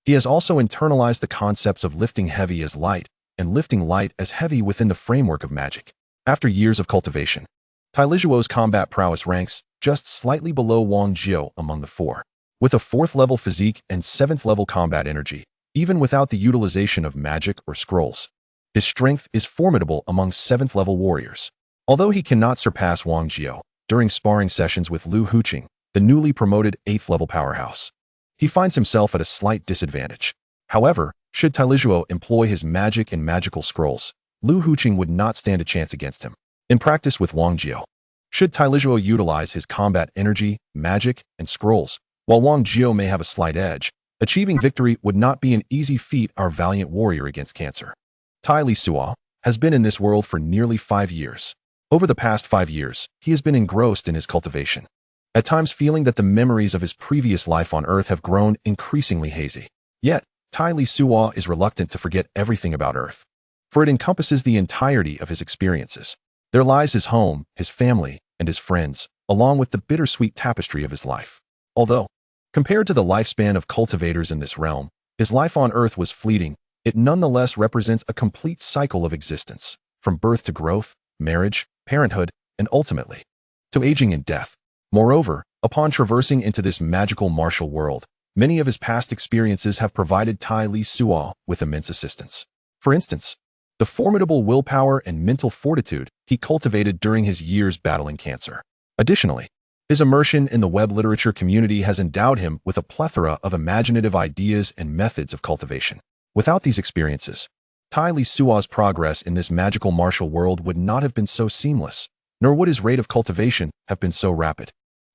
He has also internalized the concepts of lifting heavy as light and lifting light as heavy within the framework of magic. After years of cultivation, Tai Lisuo's combat prowess ranks just slightly below Wang Jiao among the 4. With a 4th-level physique and 7th-level combat energy, even without the utilization of magic or scrolls, his strength is formidable among 7th-level warriors. Although he cannot surpass Wang Jiao during sparring sessions with Lu Huqing, the newly promoted 8th-level powerhouse, he finds himself at a slight disadvantage. However, should Tai Lisuo employ his magic and magical scrolls, Lu Huqing would not stand a chance against him. In practice with Wang Jiao, should Tai Lisuo utilize his combat energy, magic, and scrolls, while Wang Jiao may have a slight edge, achieving victory would not be an easy feat. Our valiant warrior against cancer, Tai Lisuo, has been in this world for nearly 5 years. Over the past 5 years, he has been engrossed in his cultivation, at times feeling that the memories of his previous life on Earth have grown increasingly hazy. Yet, Tai Lisuo is reluctant to forget everything about Earth, for it encompasses the entirety of his experiences. There lies his home, his family, and his friends, along with the bittersweet tapestry of his life. Although, compared to the lifespan of cultivators in this realm, his life on Earth was fleeting, it nonetheless represents a complete cycle of existence, from birth to growth, marriage, parenthood, and ultimately, to aging and death. Moreover, upon traversing into this magical martial world, many of his past experiences have provided Tai Lisuo with immense assistance. For instance, the formidable willpower and mental fortitude he cultivated during his years battling cancer. Additionally, his immersion in the web literature community has endowed him with a plethora of imaginative ideas and methods of cultivation. Without these experiences, Tai Lisuo's progress in this magical martial world would not have been so seamless, nor would his rate of cultivation have been so rapid.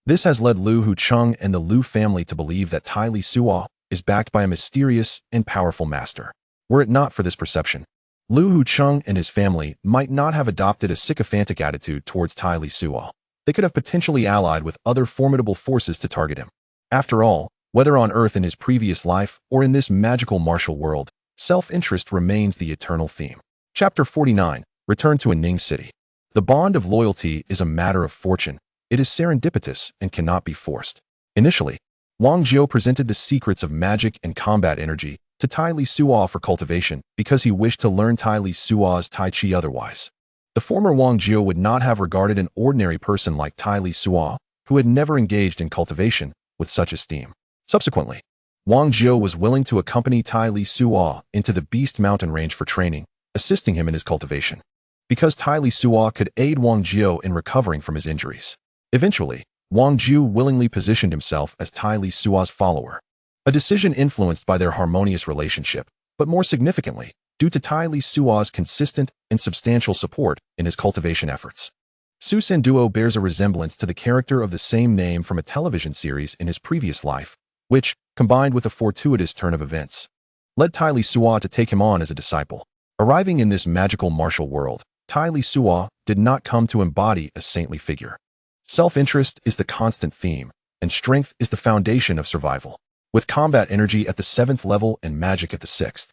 This has led Lu Huqing and the Lu family to believe that Tai Lisuo is backed by a mysterious and powerful master. Were it not for this perception, Lu Huqing and his family might not have adopted a sycophantic attitude towards Tai Lisuo. They could have potentially allied with other formidable forces to target him. After all, whether on Earth in his previous life or in this magical martial world, self-interest remains the eternal theme. Chapter 49. return to a Ning city. The bond of loyalty is a matter of fortune. It is serendipitous and cannot be forced. Initially, Wang Jiao presented the secrets of magic and combat energy to Tai Lisuo for cultivation because he wished to learn Tai Lisuo's Tai Chi otherwise. The former Wang Jiao would not have regarded an ordinary person like Tai Lisuo, who had never engaged in cultivation, with such esteem. Subsequently, Wang Jiao was willing to accompany Tai Lisuo into the Beast Mountain range for training, assisting him in his cultivation. Because Tai Lisuo could aid Wang Jiao in recovering from his injuries. Eventually, Wang Jiao willingly positioned himself as Tai Lisuo's follower, a decision influenced by their harmonious relationship, but more significantly, due to Tai Lisuo's consistent and substantial support in his cultivation efforts. Su Sanduo bears a resemblance to the character of the same name from a television series in his previous life, which, combined with a fortuitous turn of events, led Tai Lisuo to take him on as a disciple. Arriving in this magical martial world, Tai Lisuo did not come to embody a saintly figure. Self-interest is the constant theme, and strength is the foundation of survival. With combat energy at the 7th level and magic at the 6th,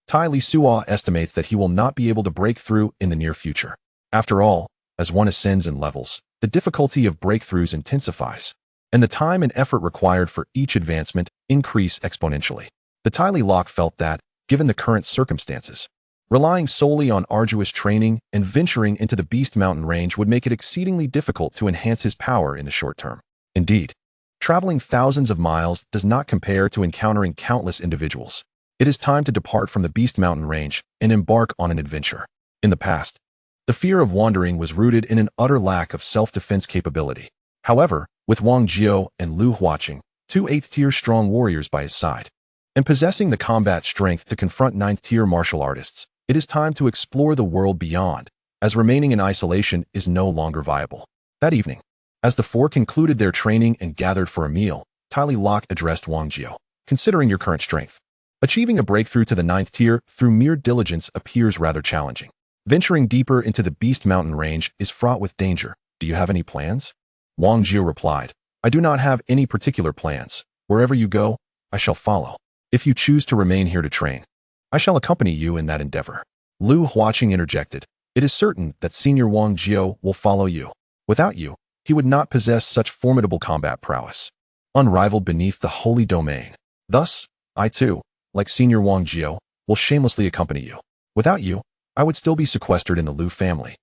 Tai Lisuo estimates that he will not be able to break through in the near future. After all, as one ascends in levels, the difficulty of breakthroughs intensifies, and the time and effort required for each advancement increase exponentially. The Tai Lok felt that, given the current circumstances, relying solely on arduous training and venturing into the Beast Mountain range would make it exceedingly difficult to enhance his power in the short term. Indeed, traveling thousands of miles does not compare to encountering countless individuals. It is time to depart from the Beast Mountain range and embark on an adventure. In the past, the fear of wandering was rooted in an utter lack of self-defense capability. However, with Wang Jiao and Lu Huaqing, 2 8th-tier strong warriors by his side, and possessing the combat strength to confront 9th-tier martial artists, it is time to explore the world beyond, as remaining in isolation is no longer viable. That evening, as the four concluded their training and gathered for a meal, Tai Lok addressed Wang Jiao. Considering your current strength, achieving a breakthrough to the 9th tier through mere diligence appears rather challenging. Venturing deeper into the Beast Mountain range is fraught with danger. Do you have any plans? Wang Jiao replied, I do not have any particular plans. Wherever you go, I shall follow. If you choose to remain here to train, I shall accompany you in that endeavor. Lu Huaqing interjected, it is certain that Senior Wang Jiao will follow you. Without you, he would not possess such formidable combat prowess, unrivaled beneath the holy domain. Thus, I too, like Senior Wang Jiao, will shamelessly accompany you. Without you, I would still be sequestered in the Lu family,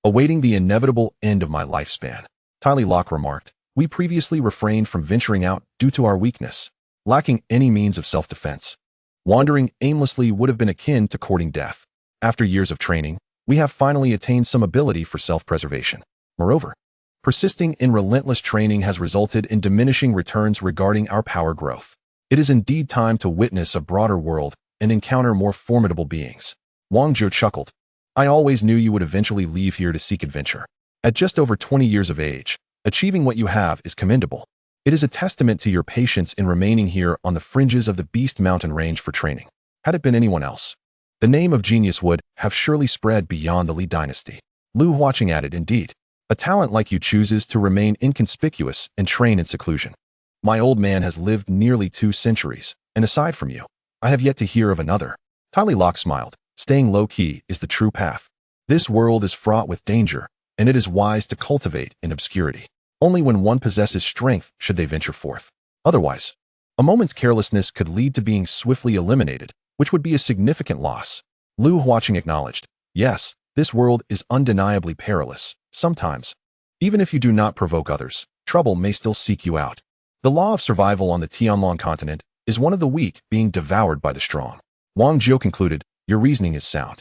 awaiting the inevitable end of my lifespan. Tai Lok remarked, we previously refrained from venturing out due to our weakness, lacking any means of self-defense. Wandering aimlessly would have been akin to courting death. After years of training, we have finally attained some ability for self-preservation. Moreover, persisting in relentless training has resulted in diminishing returns regarding our power growth. It is indeed time to witness a broader world and encounter more formidable beings. Wang Jiao chuckled. I always knew you would eventually leave here to seek adventure. At just over 20 years of age, achieving what you have is commendable. It is a testament to your patience in remaining here on the fringes of the Beast Mountain range for training. Had it been anyone else, the name of genius would have surely spread beyond the Li dynasty. Lu Huaqing added, indeed, a talent like you chooses to remain inconspicuous and train in seclusion. My old man has lived nearly 2 centuries, and aside from you, I have yet to hear of another. Tai Lok smiled. Staying low-key is the true path. This world is fraught with danger, and it is wise to cultivate in obscurity. Only when one possesses strength should they venture forth. Otherwise, a moment's carelessness could lead to being swiftly eliminated, which would be a significant loss. Lu Huaqing acknowledged, yes, this world is undeniably perilous. Sometimes, even if you do not provoke others, trouble may still seek you out. The law of survival on the Tianlong continent is one of the weak being devoured by the strong. Wang Jiao concluded, your reasoning is sound.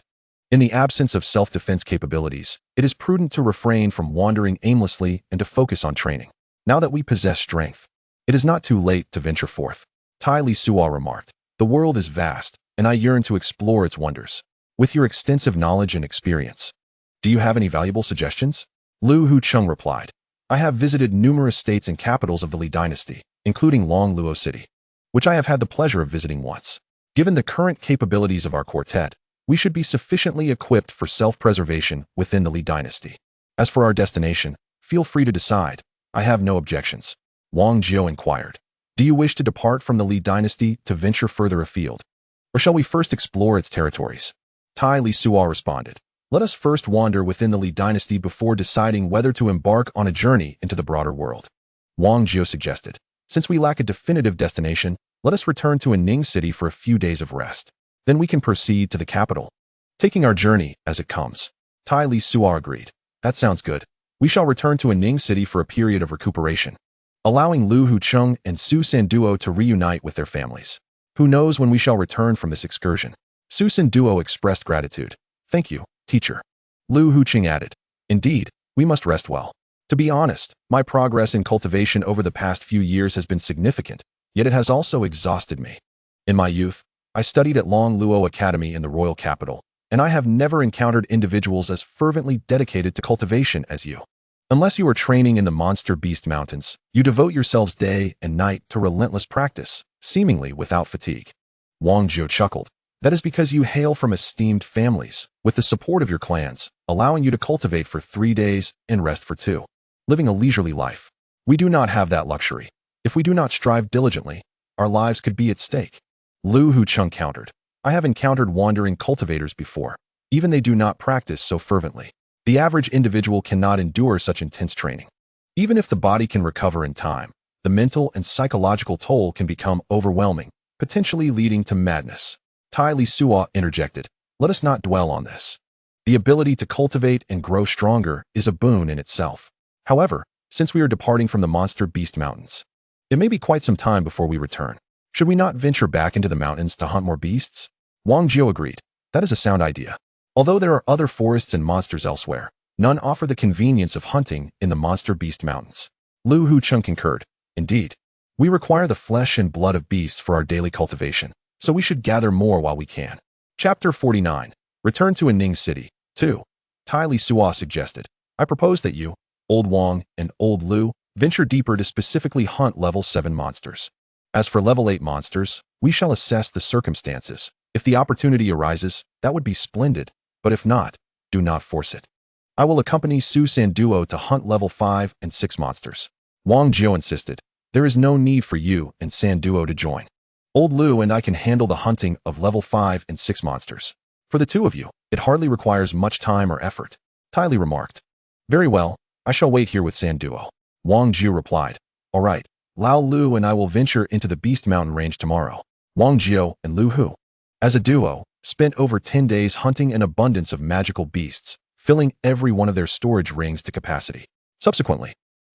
In the absence of self-defense capabilities, it is prudent to refrain from wandering aimlessly and to focus on training. Now that we possess strength, it is not too late to venture forth. Tai Lisuo remarked, the world is vast, and I yearn to explore its wonders. With your extensive knowledge and experience, do you have any valuable suggestions? Lu Hucheng replied, I have visited numerous states and capitals of the Li dynasty, including Longluo City, which I have had the pleasure of visiting once. Given the current capabilities of our quartet, we should be sufficiently equipped for self-preservation within the Li dynasty. As for our destination, feel free to decide. I have no objections. Wang Jiao inquired, do you wish to depart from the Li dynasty to venture further afield? Or shall we first explore its territories? Tai Lisuo responded, Let us first wander within the Li dynasty before deciding whether to embark on a journey into the broader world. Wang Jiu suggested. Since we lack a definitive destination, let us return to a Ning city for a few days of rest. Then we can proceed to the capital, taking our journey as it comes. Lisuo agreed. That sounds good. We shall return to a Ning city for a period of recuperation, allowing Lu Hucheng and Su Sanduo to reunite with their families. Who knows when we shall return from this excursion? Su Sanduo expressed gratitude. Thank you, teacher. Lu Hucheng added. Indeed, we must rest well. To be honest, my progress in cultivation over the past few years has been significant, yet it has also exhausted me. In my youth, I studied at Long Luo Academy in the royal capital, and I have never encountered individuals as fervently dedicated to cultivation as you. Unless you are training in the monster beast mountains, you devote yourselves day and night to relentless practice, seemingly without fatigue. Wang Jiu chuckled. That is because you hail from esteemed families, with the support of your clans, allowing you to cultivate for 3 days and rest for 2. Living a leisurely life. We do not have that luxury. If we do not strive diligently, our lives could be at stake. Lu Hucheng countered. I have encountered wandering cultivators before. Even they do not practice so fervently. The average individual cannot endure such intense training. Even if the body can recover in time, the mental and psychological toll can become overwhelming, potentially leading to madness. Lisuo interjected. Let us not dwell on this. The ability to cultivate and grow stronger is a boon in itself. However, since we are departing from the monster beast mountains, it may be quite some time before we return. Should we not venture back into the mountains to hunt more beasts? Wang Jiu agreed. That is a sound idea. Although there are other forests and monsters elsewhere, none offer the convenience of hunting in the monster beast mountains. Lu Hucheng concurred. Indeed, we require the flesh and blood of beasts for our daily cultivation, so we should gather more while we can. Chapter 49. Return to a Ning city. 2. Lisuo suggested. I propose that you, Old Wang, and Old Lu, venture deeper to specifically hunt level 7 monsters. As for level 8 monsters, we shall assess the circumstances. If the opportunity arises, that would be splendid, but if not, do not force it. I will accompany Su Sanduo to hunt level 5 and 6 monsters. Wang Jiu insisted. There is no need for you and Sanduo to join. Old Lu and I can handle the hunting of level 5 and 6 monsters. For the 2 of you, it hardly requires much time or effort. Li remarked. Very well, I shall wait here with Sanduo. Wang Jiu replied. All right, Lao Lu and I will venture into the Beast Mountain range tomorrow. Wang Jiu and Lu Hu, as a duo, spent over 10 days hunting an abundance of magical beasts, filling every one of their storage rings to capacity. Subsequently,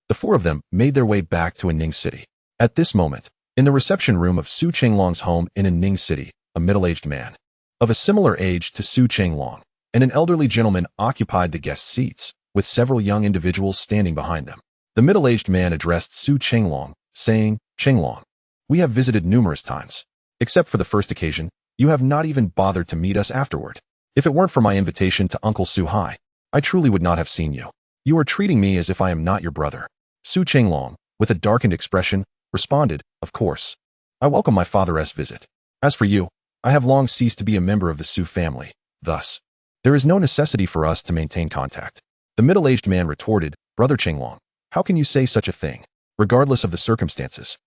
the 4 of them made their way back to a Ning city. At this moment, in the reception room of Su Chenglong's home in a Ning city, a middle-aged man, of a similar age to Su Chenglong, and an elderly gentleman occupied the guest seats, with several young individuals standing behind them. The middle-aged man addressed Su Chenglong, saying, Chenglong, we have visited numerous times. Except for the first occasion, you have not even bothered to meet us afterward. If it weren't for my invitation to Uncle Su Hai, I truly would not have seen you. You are treating me as if I am not your brother. Su Chenglong, with a darkened expression, responded, of course. I welcome my father's visit. As for you, I have long ceased to be a member of the Su family. Thus, there is no necessity for us to maintain contact. The middle-aged man retorted, Brother Chenglong, how can you say such a thing? Regardless of the circumstances,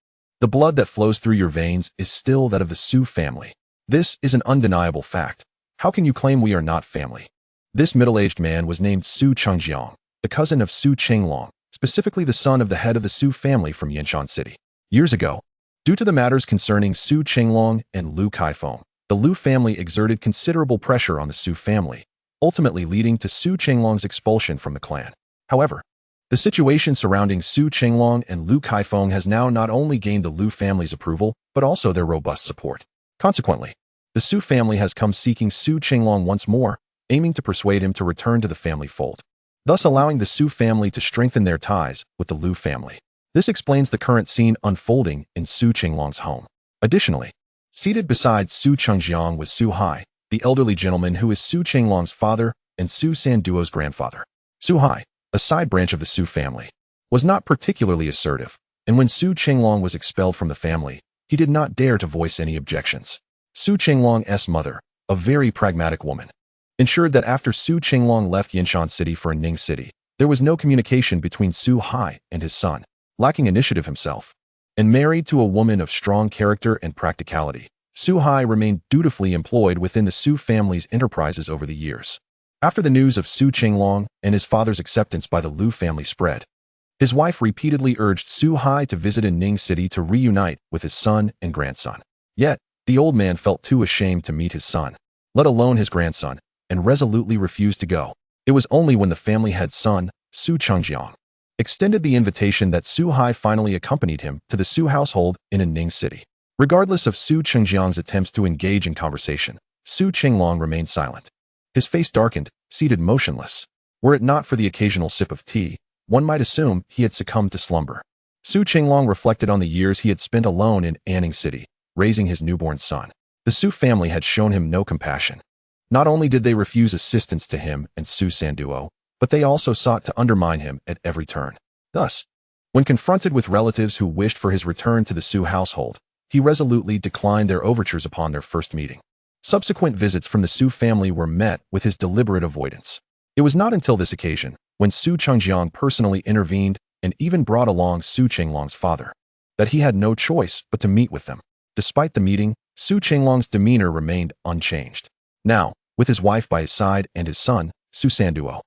the blood that flows through your veins is still that of the Su family. This is an undeniable fact. How can you claim we are not family? This middle-aged man was named Su Chengjiang, the cousin of Su Chenglong, specifically the son of the head of the Su family from Yanshan City. Years ago, due to the matters concerning Su Chenglong and Lu Kaifeng, the Lu family exerted considerable pressure on the Su family, ultimately leading to Su Chenglong's expulsion from the clan. However, the situation surrounding Su Chenglong and Lu Kaifeng has now not only gained the Lu family's approval, but also their robust support. Consequently, the Su family has come seeking Su Chenglong once more, aiming to persuade him to return to the family fold, thus allowing the Su family to strengthen their ties with the Lu family. This explains the current scene unfolding in Su Chenglong's home. Additionally, seated beside Su Chengjiang was Su Hai, the elderly gentleman who is Su Chenglong's father and Su Sanduo's grandfather. Su Hai, a side branch of the Su family, was not particularly assertive, and when Su Chenglong was expelled from the family, he did not dare to voice any objections. Su Chenglong's mother, a very pragmatic woman, ensured that after Su Chenglong left Yanshan City for a Ning city, there was no communication between Su Hai and his son. Lacking initiative himself, and married to a woman of strong character and practicality, Su Hai remained dutifully employed within the Su family's enterprises over the years. After the news of Su Qinglong and his father's acceptance by the Lu family spread, his wife repeatedly urged Su Hai to visit in Ning City to reunite with his son and grandson. Yet, the old man felt too ashamed to meet his son, let alone his grandson, and resolutely refused to go. It was only when the family head's son, Su Chengjiang, extended the invitation that Su Hai finally accompanied him to the Su household in Ning City. Regardless of Su Chengjiang's attempts to engage in conversation, Su Qinglong remained silent. His face darkened, seated motionless. Were it not for the occasional sip of tea, one might assume he had succumbed to slumber. Su Qinglong reflected on the years he had spent alone in Anning City, raising his newborn son. The Su family had shown him no compassion. Not only did they refuse assistance to him and Su Sanduo, but they also sought to undermine him at every turn. Thus, when confronted with relatives who wished for his return to the Su household, he resolutely declined their overtures upon their first meeting. Subsequent visits from the Su family were met with his deliberate avoidance. It was not until this occasion, when Su Chengjiang personally intervened and even brought along Su Qinglong's father, that he had no choice but to meet with them. Despite the meeting, Su Qinglong's demeanor remained unchanged. Now, with his wife by his side and his son, Su Sanduo,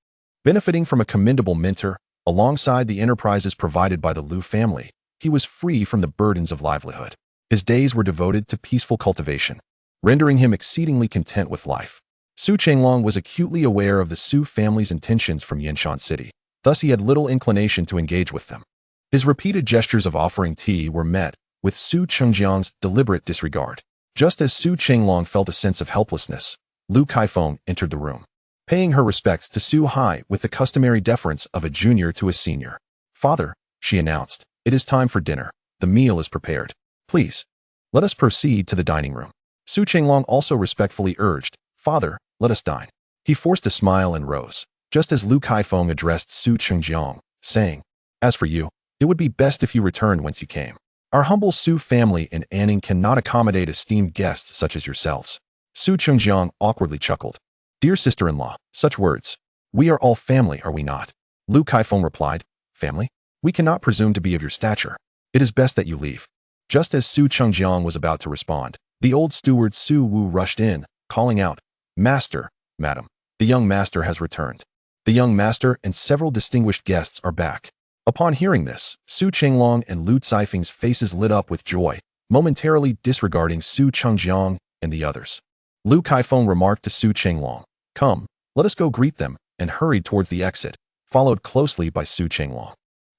benefiting from a commendable mentor, alongside the enterprises provided by the Lu family, he was free from the burdens of livelihood. His days were devoted to peaceful cultivation, rendering him exceedingly content with life. Su Qinglong was acutely aware of the Su family's intentions from Yanshan City, thus he had little inclination to engage with them. His repeated gestures of offering tea were met with Su Chengjiang's deliberate disregard. Just as Su Qinglong felt a sense of helplessness, Lu Kaifeng entered the room, paying her respects to Su Hai with the customary deference of a junior to a senior. "Father," she announced, "it is time for dinner. The meal is prepared. Please, let us proceed to the dining room." Su Qinglong also respectfully urged, "Father, let us dine." He forced a smile and rose, just as Lu Kaifeng addressed Su Chengjiang, saying, "As for you, it would be best if you returned whence you came. Our humble Su family in Anning cannot accommodate esteemed guests such as yourselves." Su Chengjiang awkwardly chuckled. "Dear sister-in-law, such words. We are all family, are we not?" Lu Kaifeng replied, "Family? We cannot presume to be of your stature. It is best that you leave." Just as Su Chengjiang was about to respond, the old steward Su Wu rushed in, calling out, "Master, madam, the young master has returned. The young master and several distinguished guests are back." Upon hearing this, Su Qinglong and Lu Caifeng's faces lit up with joy, momentarily disregarding Su Chengjiang and the others. Lu Kaifeng remarked to Su Qinglong, "Come, let us go greet them," and hurried towards the exit, followed closely by Su Qinglong.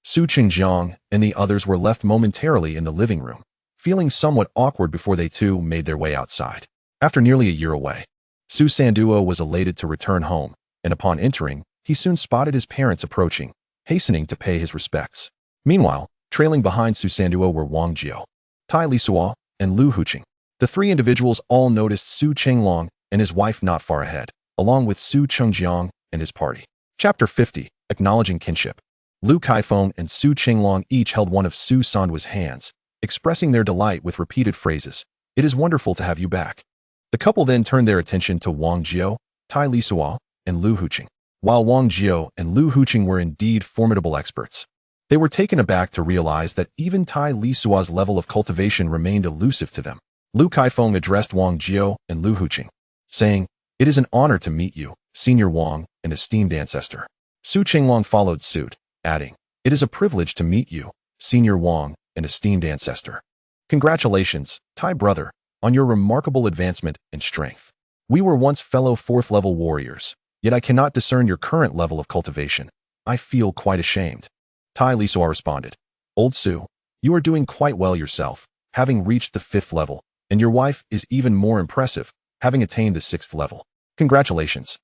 Su Chengjiang and the others were left momentarily in the living room, feeling somewhat awkward before they too made their way outside. After nearly a year away, Su Sanduo was elated to return home, and upon entering, he soon spotted his parents approaching, hastening to pay his respects. Meanwhile, trailing behind Su Sanduo were Wang Jiao, Tai Lisuo, and Lu Huqing. The three individuals all noticed Su Qinglong and his wife not far ahead, along with Su Chengjiang and his party. Chapter 50, Acknowledging Kinship. Lu Kaifeng and Su Qinglong each held one of Su Sanduo's hands, expressing their delight with repeated phrases, "It is wonderful to have you back." The couple then turned their attention to Wang Jiao, Tai Lisuo, and Lu Huqing. While Wang Jiao and Lu Huqing were indeed formidable experts, they were taken aback to realize that even Tai Lisuo's level of cultivation remained elusive to them. Lu Kaifeng addressed Wang Jiao and Lu Huqing, saying, "It is an honor to meet you, Senior Wang, and esteemed ancestor." Su Qinglong followed suit, adding, "It is a privilege to meet you, Senior Wang, and esteemed ancestor. Congratulations, Tai brother, on your remarkable advancement and strength. We were once fellow 4th-level warriors, yet I cannot discern your current level of cultivation. I feel quite ashamed." Tai Lisuo responded, "Old Su, you are doing quite well yourself, having reached the 5th level, and your wife is even more impressive, having attained the 6th level. Congratulations."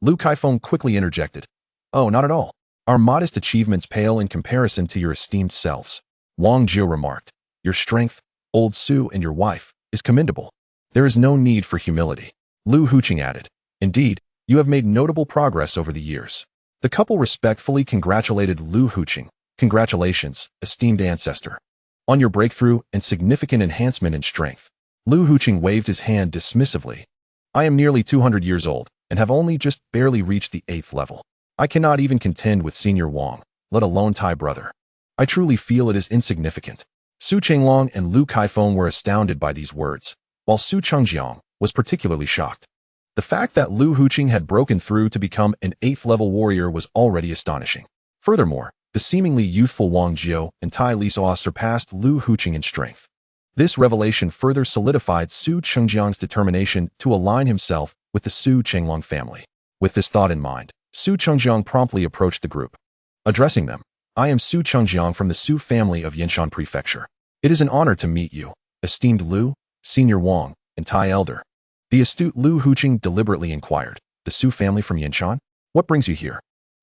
Lu Kaifeng quickly interjected, "Oh, not at all. Our modest achievements pale in comparison to your esteemed selves." Wang Jiao remarked, "Your strength, Old Su, and your wife, is commendable. There is no need for humility." Lu Huqing added, "Indeed, you have made notable progress over the years." The couple respectfully congratulated Lu Huqing. "Congratulations, esteemed ancestor, on your breakthrough and significant enhancement in strength." Lu Huqing waved his hand dismissively. "I am nearly 200 years old and have only just barely reached the 8th level. I cannot even contend with Senior Wang, let alone Tai brother. I truly feel it is insignificant." Su Qinglong and Lu Kaifeng were astounded by these words, while Su Chengjiang was particularly shocked. The fact that Lu Huqing had broken through to become an 8th-level warrior was already astonishing. Furthermore, the seemingly youthful Wang Jiao and Tai Lisuo surpassed Lu Huqing in strength. This revelation further solidified Su Chengjiang's determination to align himself with the Su Chenglong family. With this thought in mind, Su Chengjiang promptly approached the group. Addressing them, "I am Su Chengjiang from the Su family of Yinshan Prefecture. It is an honor to meet you, esteemed Lu, Senior Wang, and Tai Elder." The astute Lu Huqing deliberately inquired, "The Su family from Yinshan? What brings you here?"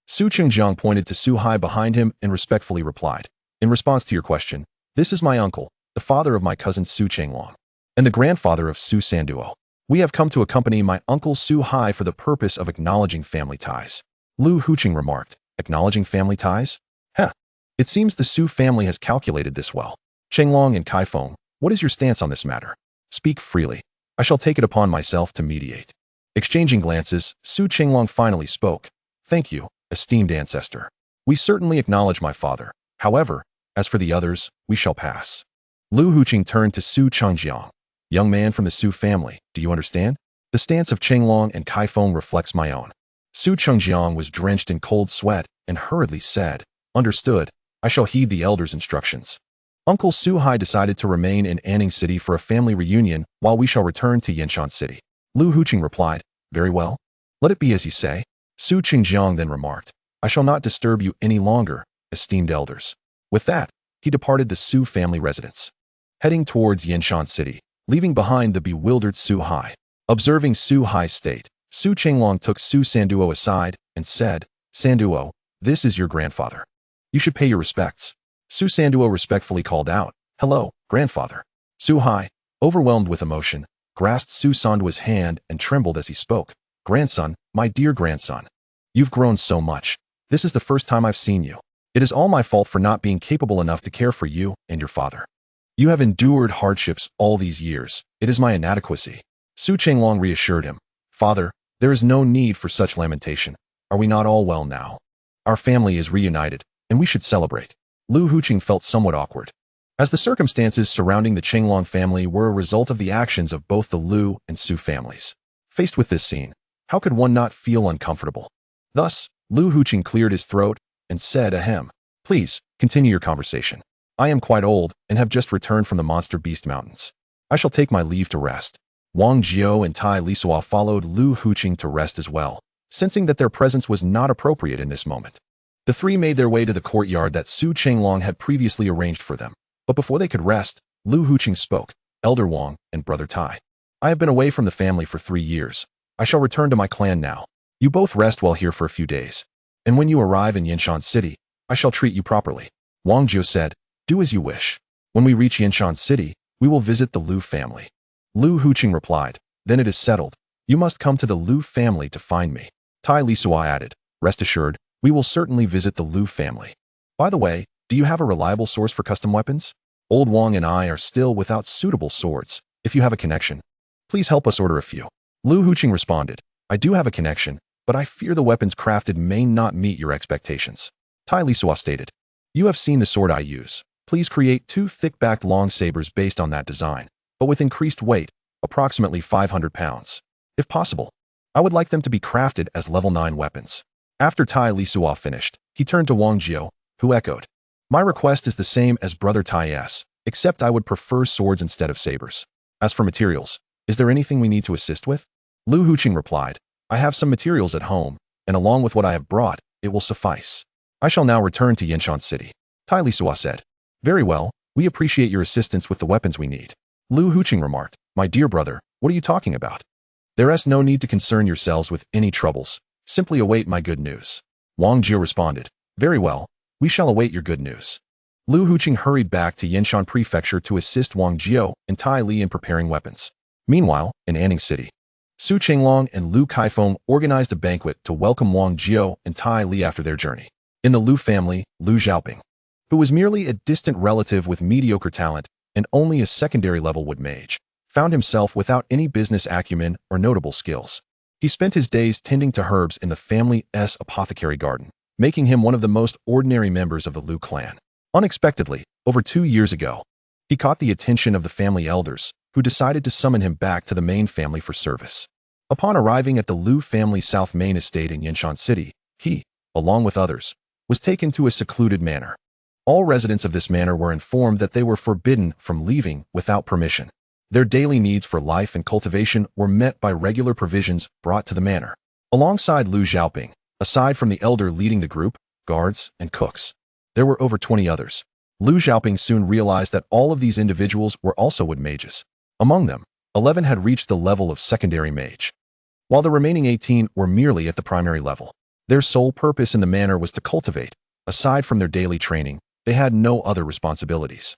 Su Chengjiang pointed to Su Hai behind him and respectfully replied, "In response to your question, this is my uncle, the father of my cousin Su Chenglong, and the grandfather of Su Sanduo. We have come to accompany my uncle Su Hai for the purpose of acknowledging family ties." Lu Huqing remarked, "Acknowledging family ties? Heh. It seems the Su family has calculated this well. Chenglong and Kaifeng, what is your stance on this matter? Speak freely. I shall take it upon myself to mediate." Exchanging glances, Su Chenglong finally spoke. "Thank you, esteemed ancestor. We certainly acknowledge my father. However, as for the others, we shall pass." Lu Huqing turned to Su Chengjiang. "Young man from the Su family, do you understand? The stance of Chenglong and Kaifeng reflects my own." Su Chengjiang was drenched in cold sweat and hurriedly said, "Understood. I shall heed the elder's instructions." Uncle Su Hai decided to remain in Anning City for a family reunion while we shall return to Yinshan City. Lu Huqing replied, "Very well. Let it be as you say." Su Chengjiang then remarked, "I shall not disturb you any longer, esteemed elders." With that, he departed the Su family residence, heading towards Yinshan City, leaving behind the bewildered Su Hai. Observing Su Hai's state, Su Chenglong took Su Sanduo aside and said, "Sanduo, this is your grandfather. You should pay your respects." Su Sanduo respectfully called out, "Hello, grandfather." Su Hai, overwhelmed with emotion, grasped Su Sanduo's hand and trembled as he spoke. "Grandson, my dear grandson. You've grown so much. This is the first time I've seen you. It is all my fault for not being capable enough to care for you and your father. You have endured hardships all these years. It is my inadequacy." Su Chenglong reassured him, "Father, there is no need for such lamentation. Are we not all well now? Our family is reunited, and we should celebrate." Lu Huqing felt somewhat awkward, as the circumstances surrounding the Chenglong family were a result of the actions of both the Lu and Su families. Faced with this scene, how could one not feel uncomfortable? Thus, Lu Huqing cleared his throat and said, "Ahem. Please, continue your conversation. I am quite old and have just returned from the Monster Beast Mountains. I shall take my leave to rest." Wang Jiao and Tai Lisuo followed Lu Huqing to rest as well, sensing that their presence was not appropriate in this moment. The three made their way to the courtyard that Su Chenglong had previously arranged for them. But before they could rest, Lu Huqing spoke, "Elder Wang and Brother Tai, I have been away from the family for 3 years. I shall return to my clan now. You both rest well here for a few days. And when you arrive in Yinshan City, I shall treat you properly." Wang Jiao said, "Do as you wish. When we reach Yinshan City, we will visit the Lu family." Lu Huqing replied, "Then it is settled. You must come to the Lu family to find me." Tai Lisuo added, "Rest assured, we will certainly visit the Lu family. By the way, do you have a reliable source for custom weapons? Old Wang and I are still without suitable swords. If you have a connection, please help us order a few." Lu Huqing responded, "I do have a connection, but I fear the weapons crafted may not meet your expectations." Tai Lisuo stated, "You have seen the sword I use. Please create 2 thick-backed long sabers based on that design, but with increased weight, approximately 500 pounds. If possible, I would like them to be crafted as level 9 weapons." After Tai Lisuo finished, he turned to Wang Jiao, who echoed, "My request is the same as Brother Tai's, except I would prefer swords instead of sabers. As for materials, is there anything we need to assist with?" Lu Huqing replied, "I have some materials at home, and along with what I have brought, it will suffice. I shall now return to Yinshan City." Tai Lisuo said, "Very well, we appreciate your assistance with the weapons we need." Lu Huqing remarked, "My dear brother, what are you talking about? There is no need to concern yourselves with any troubles. Simply await my good news." Wang Jiao responded, "Very well, we shall await your good news." Lu Huqing hurried back to Yinshan Prefecture to assist Wang Jiao and Tai Li in preparing weapons. Meanwhile, in Anning City, Su Chenglong and Lu Kaifeng organized a banquet to welcome Wang Jiao and Tai Li after their journey. In the Lu family, Lu Xiaoping, who was merely a distant relative with mediocre talent and only a secondary-level wood mage, found himself without any business acumen or notable skills. He spent his days tending to herbs in the family's apothecary garden, making him one of the most ordinary members of the Lu clan. Unexpectedly, over 2 years ago, he caught the attention of the family elders, who decided to summon him back to the main family for service. Upon arriving at the Liu family's South Main estate in Yanshan City, he, along with others, was taken to a secluded manor. All residents of this manor were informed that they were forbidden from leaving without permission. Their daily needs for life and cultivation were met by regular provisions brought to the manor. Alongside Liu Xiaoping, aside from the elder leading the group, guards, and cooks, there were over 20 others. Liu Xiaoping soon realized that all of these individuals were also wood mages. Among them, 11 had reached the level of secondary mage, while the remaining 18 were merely at the primary level. Their sole purpose in the manor was to cultivate. Aside from their daily training, they had no other responsibilities.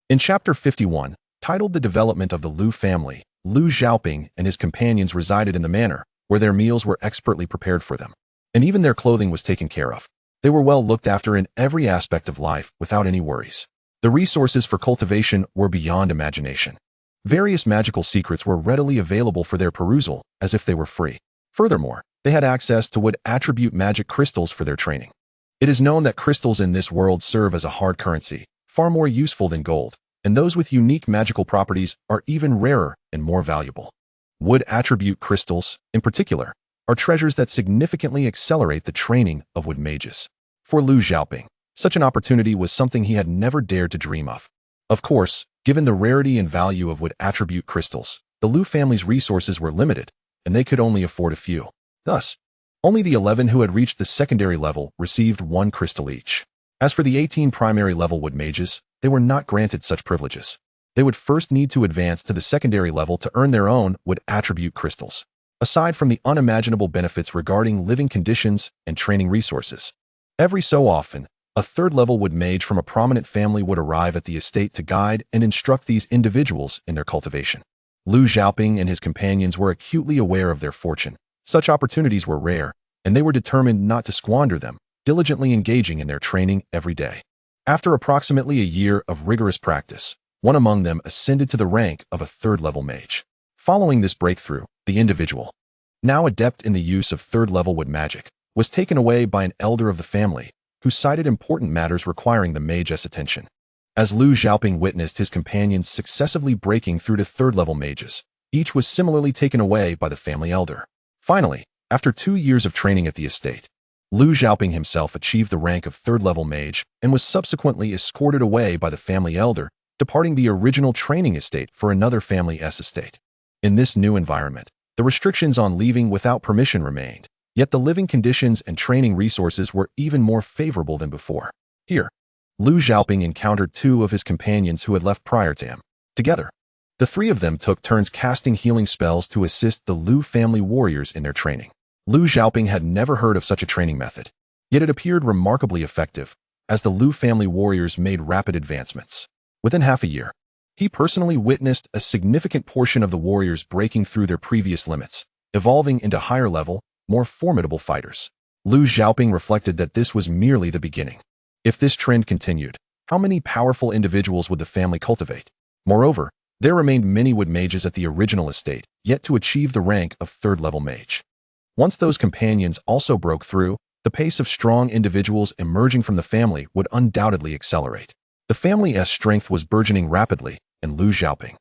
In Chapter 51, titled The Development of the Liu Family, Liu Xiaoping and his companions resided in the manor, where their meals were expertly prepared for them, and even their clothing was taken care of. They were well looked after in every aspect of life without any worries. The resources for cultivation were beyond imagination. Various magical secrets were readily available for their perusal, as if they were free. Furthermore, they had access to wood attribute magic crystals for their training. It is known that crystals in this world serve as a hard currency, far more useful than gold, and those with unique magical properties are even rarer and more valuable. Wood attribute crystals, in particular, are treasures that significantly accelerate the training of wood mages. For Liu Xiaoping, such an opportunity was something he had never dared to dream of. Of course, given the rarity and value of wood attribute crystals, the Liu family's resources were limited, and they could only afford a few. Thus, only the 11 who had reached the secondary level received 1 crystal each. As for the 18 primary level wood mages, they were not granted such privileges. They would first need to advance to the secondary level to earn their own wood attribute crystals. Aside from the unimaginable benefits regarding living conditions and training resources, every so often, a third-level wood mage from a prominent family would arrive at the estate to guide and instruct these individuals in their cultivation. Liu Xiaoping and his companions were acutely aware of their fortune. Such opportunities were rare, and they were determined not to squander them, diligently engaging in their training every day. After approximately a year of rigorous practice, one among them ascended to the rank of a third-level mage. Following this breakthrough, the individual, now adept in the use of third-level wood magic, was taken away by an elder of the family, who cited important matters requiring the mage's attention. As Liu Xiaoping witnessed his companions successively breaking through to third-level mages, each was similarly taken away by the family elder. Finally, after 2 years of training at the estate, Liu Xiaoping himself achieved the rank of third-level mage and was subsequently escorted away by the family elder, departing the original training estate for another family's estate. In this new environment, the restrictions on leaving without permission remained, yet the living conditions and training resources were even more favorable than before. Here, Liu Xiaoping encountered 2 of his companions who had left prior to him. Together, the 3 of them took turns casting healing spells to assist the Liu family warriors in their training. Liu Xiaoping had never heard of such a training method, yet it appeared remarkably effective, as the Liu family warriors made rapid advancements. Within half a year, he personally witnessed a significant portion of the warriors breaking through their previous limits, evolving into higher-level, more formidable fighters. Liu Xiaoping reflected that this was merely the beginning. If this trend continued, how many powerful individuals would the family cultivate? Moreover, there remained many wood mages at the original estate, yet to achieve the rank of third-level mage. Once those companions also broke through, the pace of strong individuals emerging from the family would undoubtedly accelerate. The family's strength was burgeoning rapidly, and Liu Xiaoping,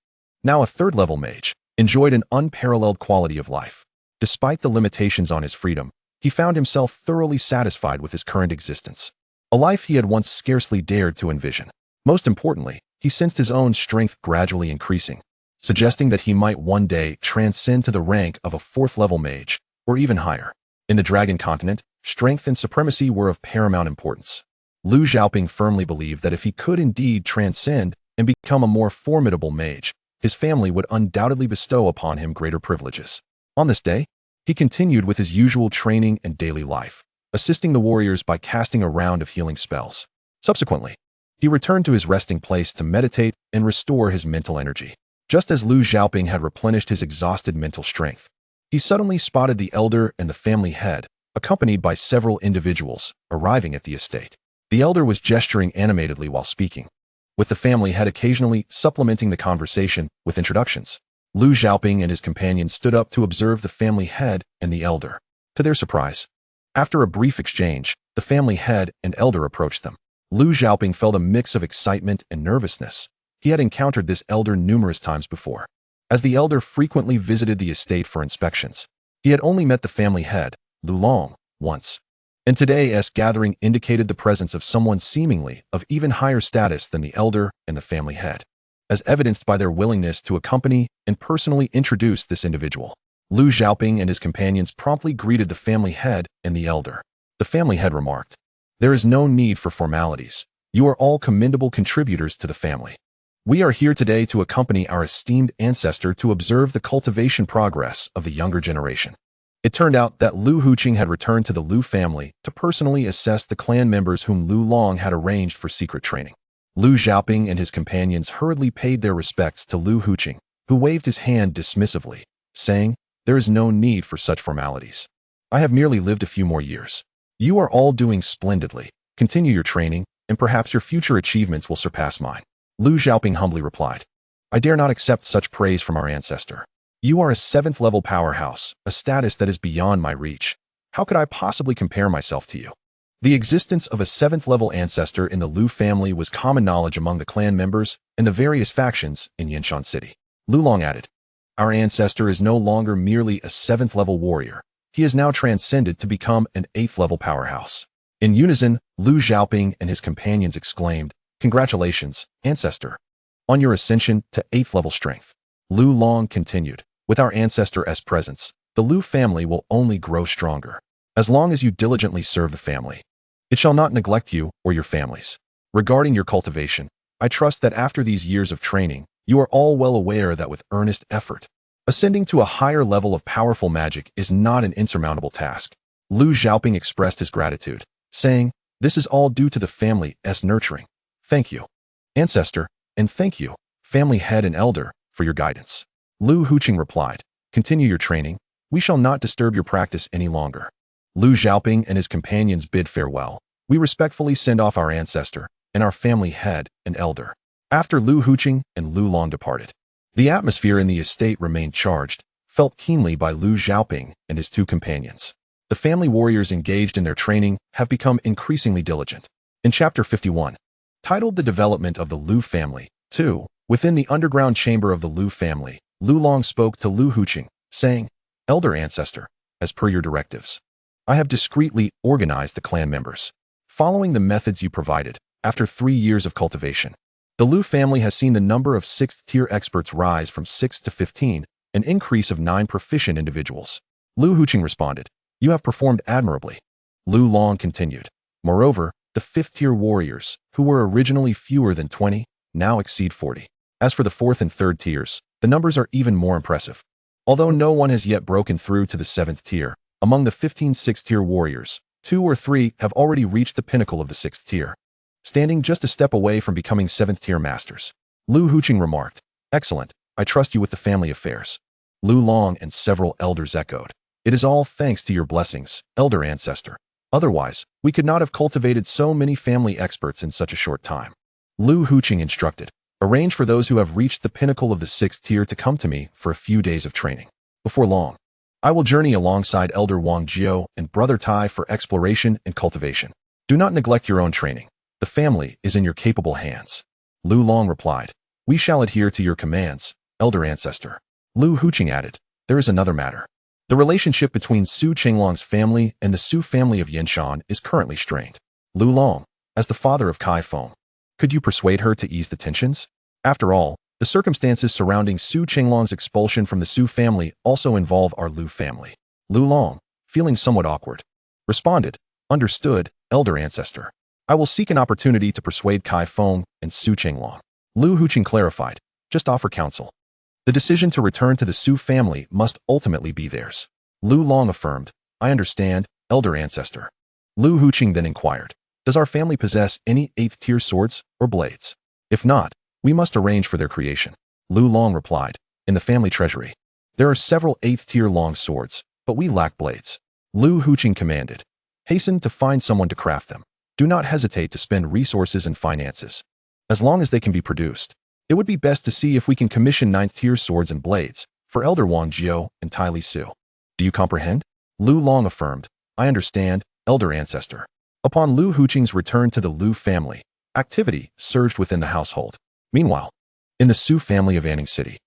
now a third-level mage, enjoyed an unparalleled quality of life. Despite the limitations on his freedom, he found himself thoroughly satisfied with his current existence, a life he had once scarcely dared to envision. Most importantly, he sensed his own strength gradually increasing, suggesting that he might one day transcend to the rank of a 4th-level mage, or even higher. In the Dragon Continent, strength and supremacy were of paramount importance. Liu Xiaoping firmly believed that if he could indeed transcend and become a more formidable mage, his family would undoubtedly bestow upon him greater privileges. On this day, he continued with his usual training and daily life, assisting the warriors by casting a round of healing spells. Subsequently, he returned to his resting place to meditate and restore his mental energy. Just as Liu Xiaoping had replenished his exhausted mental strength, he suddenly spotted the elder and the family head, accompanied by several individuals, arriving at the estate. The elder was gesturing animatedly while speaking, with the family head occasionally supplementing the conversation with introductions. Liu Xiaoping and his companions stood up to observe the family head and the elder. To their surprise, after a brief exchange, the family head and elder approached them. Liu Xiaoping felt a mix of excitement and nervousness. He had encountered this elder numerous times before, as the elder frequently visited the estate for inspections. He had only met the family head, Lu Long, once. And today's gathering indicated the presence of someone seemingly of even higher status than the elder and the family head, as evidenced by their willingness to accompany and personally introduce this individual. Lu Xiaoping and his companions promptly greeted the family head and the elder. The family head remarked, "There is no need for formalities. You are all commendable contributors to the family. We are here today to accompany our esteemed ancestor to observe the cultivation progress of the younger generation." It turned out that Lu Huqing had returned to the Lu family to personally assess the clan members whom Lu Long had arranged for secret training. Lu Xiaoping and his companions hurriedly paid their respects to Lu Huqing, who waved his hand dismissively, saying, "There is no need for such formalities. I have merely lived a few more years. You are all doing splendidly. Continue your training, and perhaps your future achievements will surpass mine." Lu Xiaoping humbly replied, "I dare not accept such praise from our ancestor. You are a 7th-level powerhouse, a status that is beyond my reach. How could I possibly compare myself to you?" The existence of a 7th-level ancestor in the Lu family was common knowledge among the clan members and the various factions in Yinshan City. Lu Long added, "Our ancestor is no longer merely a 7th-level warrior. He has now transcended to become an 8th-level powerhouse." In unison, Lu Xiaoping and his companions exclaimed, "Congratulations, ancestor, on your ascension to 8th-level strength." Lu Long continued, "With our ancestor's presence, the Lu family will only grow stronger. As long as you diligently serve the family, it shall not neglect you or your families. Regarding your cultivation, I trust that after these years of training, you are all well aware that with earnest effort, ascending to a higher level of powerful magic is not an insurmountable task." Lu Xiaoping expressed his gratitude, saying, "This is all due to the family's nurturing. Thank you, ancestor, and thank you, family head and elder, for your guidance." Lu Huqing replied, "Continue your training. We shall not disturb your practice any longer." Lu Xiaoping and his companions bid farewell. "We respectfully send off our ancestor and our family head and elder." After Lu Huqing and Lu Long departed, the atmosphere in the estate remained charged, felt keenly by Lu Xiaoping and his 2 companions. The family warriors engaged in their training have become increasingly diligent. In Chapter 51, titled The Development of the Lu Family, 2, within the underground chamber of the Lu family, Lu Long spoke to Lu Huqing, saying, "Elder ancestor, as per your directives, I have discreetly organized the clan members. Following the methods you provided, after 3 years of cultivation, the Lu family has seen the number of 6th-tier experts rise from 6 to 15, an increase of 9 proficient individuals." Lu Huqing responded, "You have performed admirably." Lu Long continued, "Moreover, the 5th-tier warriors, who were originally fewer than 20, now exceed 40. As for the 4th and 3rd tiers, the numbers are even more impressive. Although no one has yet broken through to the 7th tier, among the 15 6th-tier warriors, 2 or 3 have already reached the pinnacle of the 6th tier, standing just a step away from becoming 7th-tier masters." Lu Huqing remarked, "Excellent, I trust you with the family affairs." Lu Long and several elders echoed, "It is all thanks to your blessings, elder ancestor. Otherwise, we could not have cultivated so many family experts in such a short time." Lu Huqing instructed, "Arrange for those who have reached the pinnacle of the 6th tier to come to me for a few days of training. Before long, I will journey alongside Elder Wang Jiao and Brother Tai for exploration and cultivation. Do not neglect your own training. The family is in your capable hands." Lu Long replied, "We shall adhere to your commands, elder ancestor." Lu Huqing added, "There is another matter. The relationship between Su Qinglong's family and the Su family of Yinshan is currently strained. Lu Long, as the father of Kai Feng, could you persuade her to ease the tensions? After all, the circumstances surrounding Su Qinglong's expulsion from the Su family also involve our Lu family." Lu Long, feeling somewhat awkward, responded, "Understood, elder ancestor. I will seek an opportunity to persuade Kai Feng and Su Qinglong." Lu Huqing clarified, "Just offer counsel. The decision to return to the Su family must ultimately be theirs." Lu Long affirmed, "I understand, elder ancestor." Lu Huqing then inquired, "Does our family possess any 8th-tier swords or blades? If not, we must arrange for their creation." Lu Long replied, "In the family treasury, there are several 8th-tier long swords, but we lack blades." Lu Huqing commanded, "Hasten to find someone to craft them. Do not hesitate to spend resources and finances, as long as they can be produced. It would be best to see if we can commission 9th-tier swords and blades for Elder Wang Jiao and Tai Lisuo. Do you comprehend?" Lu Long affirmed, "I understand, elder ancestor." Upon Lu Huqing's return to the Lu family, activity surged within the household. Meanwhile, in the Su family of Anning City,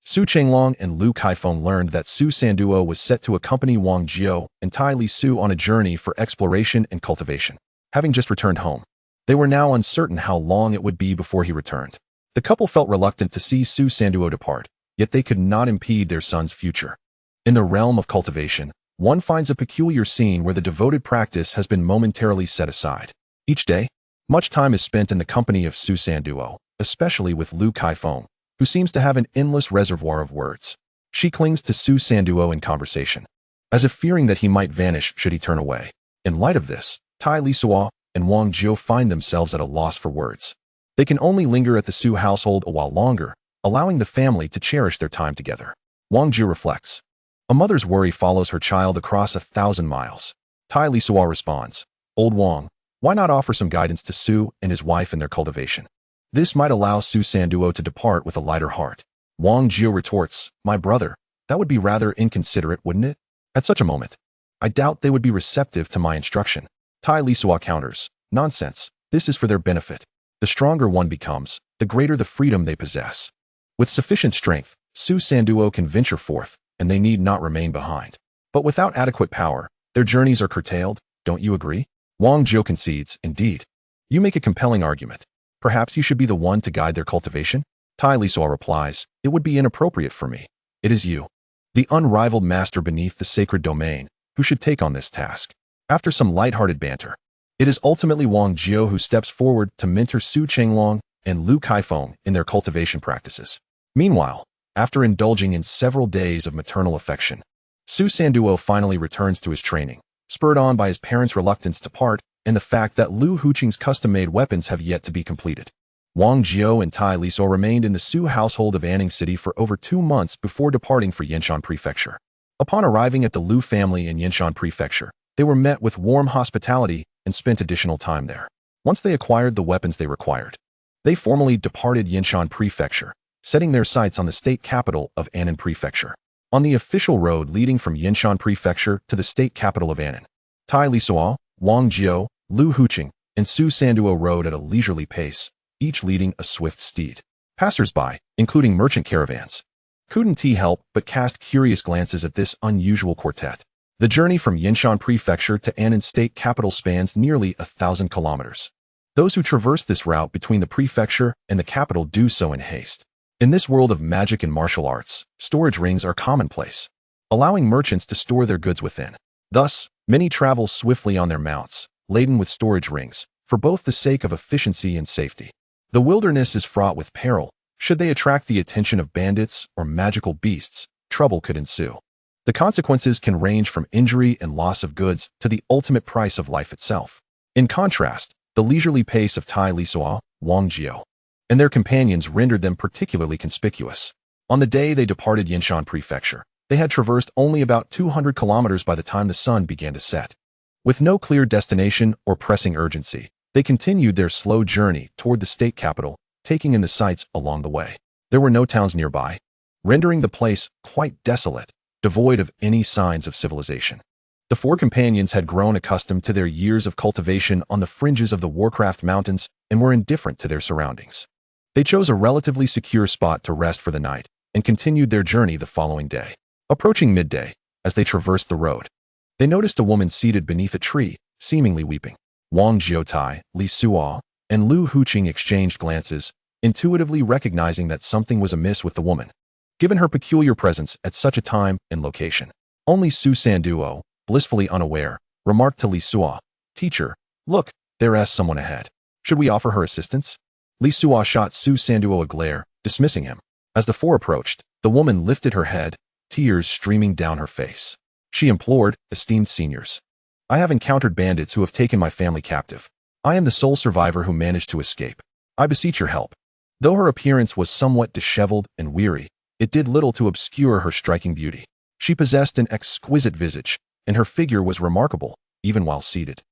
Su Chenglong and Lu Kaifeng learned that Su Sanduo was set to accompany Wang Jiao and Tai Lisuo on a journey for exploration and cultivation. Having just returned home, they were now uncertain how long it would be before he returned. The couple felt reluctant to see Su Sanduo depart, yet they could not impede their son's future. In the realm of cultivation, one finds a peculiar scene where the devoted practice has been momentarily set aside. Each day, much time is spent in the company of Su Sanduo, especially with Lu Kaifeng, who seems to have an endless reservoir of words. She clings to Su Sanduo in conversation, as if fearing that he might vanish should he turn away. In light of this, Tai Lisuo and Wang Jiao find themselves at a loss for words. They can only linger at the Su household a while longer, allowing the family to cherish their time together. Wang Jiao reflects. A mother's worry follows her child across 1,000 miles. Tai Lisuo responds, Old Wang, why not offer some guidance to Su and his wife in their cultivation? This might allow Su Sanduo to depart with a lighter heart. Wang Jiao retorts, My brother, that would be rather inconsiderate, wouldn't it? At such a moment, I doubt they would be receptive to my instruction. Tai Lisuo counters, Nonsense, this is for their benefit. The stronger one becomes, the greater the freedom they possess. With sufficient strength, Su Sanduo can venture forth, and they need not remain behind. But without adequate power, their journeys are curtailed, don't you agree? Wang Jiao concedes, Indeed. You make a compelling argument. Perhaps you should be the one to guide their cultivation? Tai Lisuo replies, It would be inappropriate for me. It is you, the unrivaled master beneath the sacred domain, who should take on this task. After some light-hearted banter, it is ultimately Wang Jiao who steps forward to mentor Su Chenglong and Lu Kaifeng in their cultivation practices. Meanwhile, after indulging in several days of maternal affection, Su Sanduo finally returns to his training, spurred on by his parents' reluctance to part and the fact that Lu Huqing's custom-made weapons have yet to be completed. Wang Jiao and Tai Lisuo remained in the Su household of Anning City for over 2 months before departing for Yanshan Prefecture. Upon arriving at the Lu family in Yanshan Prefecture, they were met with warm hospitality and spent additional time there. Once they acquired the weapons they required, they formally departed Yanshan Prefecture, setting their sights on the state capital of Annan Prefecture. On the official road leading from Yanshan Prefecture to the state capital of Annan, Tai Lisuo, Wang Jiao, Lu Huqing, and Su Sanduo rode at a leisurely pace, each leading a swift steed. Passers-by, including merchant caravans, couldn't help but cast curious glances at this unusual quartet. The journey from Yanshan Prefecture to Annan state capital spans nearly 1,000 kilometers. Those who traverse this route between the prefecture and the capital do so in haste. In this world of magic and martial arts, storage rings are commonplace, allowing merchants to store their goods within. Thus, many travel swiftly on their mounts, laden with storage rings, for both the sake of efficiency and safety. The wilderness is fraught with peril. Should they attract the attention of bandits or magical beasts, trouble could ensue. The consequences can range from injury and loss of goods to the ultimate price of life itself. In contrast, the leisurely pace of Tai Lisuo, Wang Jiao, and their companions rendered them particularly conspicuous. On the day they departed Yanshan Prefecture, they had traversed only about 200 kilometers by the time the sun began to set. With no clear destination or pressing urgency, they continued their slow journey toward the state capital, taking in the sights along the way. There were no towns nearby, rendering the place quite desolate, devoid of any signs of civilization. The 4 companions had grown accustomed to their years of cultivation on the fringes of the Warcraft Mountains and were indifferent to their surroundings. They chose a relatively secure spot to rest for the night and continued their journey the following day. Approaching midday, as they traversed the road, they noticed a woman seated beneath a tree, seemingly weeping. Wang Jiao, Tai Lisuo, and Lu Huqing exchanged glances, intuitively recognizing that something was amiss with the woman, given her peculiar presence at such a time and location. Only Su Sanduo, blissfully unaware, remarked to Lisuo, Teacher, look, there's someone ahead. Should we offer her assistance? Lisuo shot Su Sanduo a glare, dismissing him. As the 4 approached, the woman lifted her head, tears streaming down her face. She implored, Esteemed seniors, I have encountered bandits who have taken my family captive. I am the sole survivor who managed to escape. I beseech your help. Though her appearance was somewhat disheveled and weary, it did little to obscure her striking beauty. She possessed an exquisite visage, and her figure was remarkable, even while seated,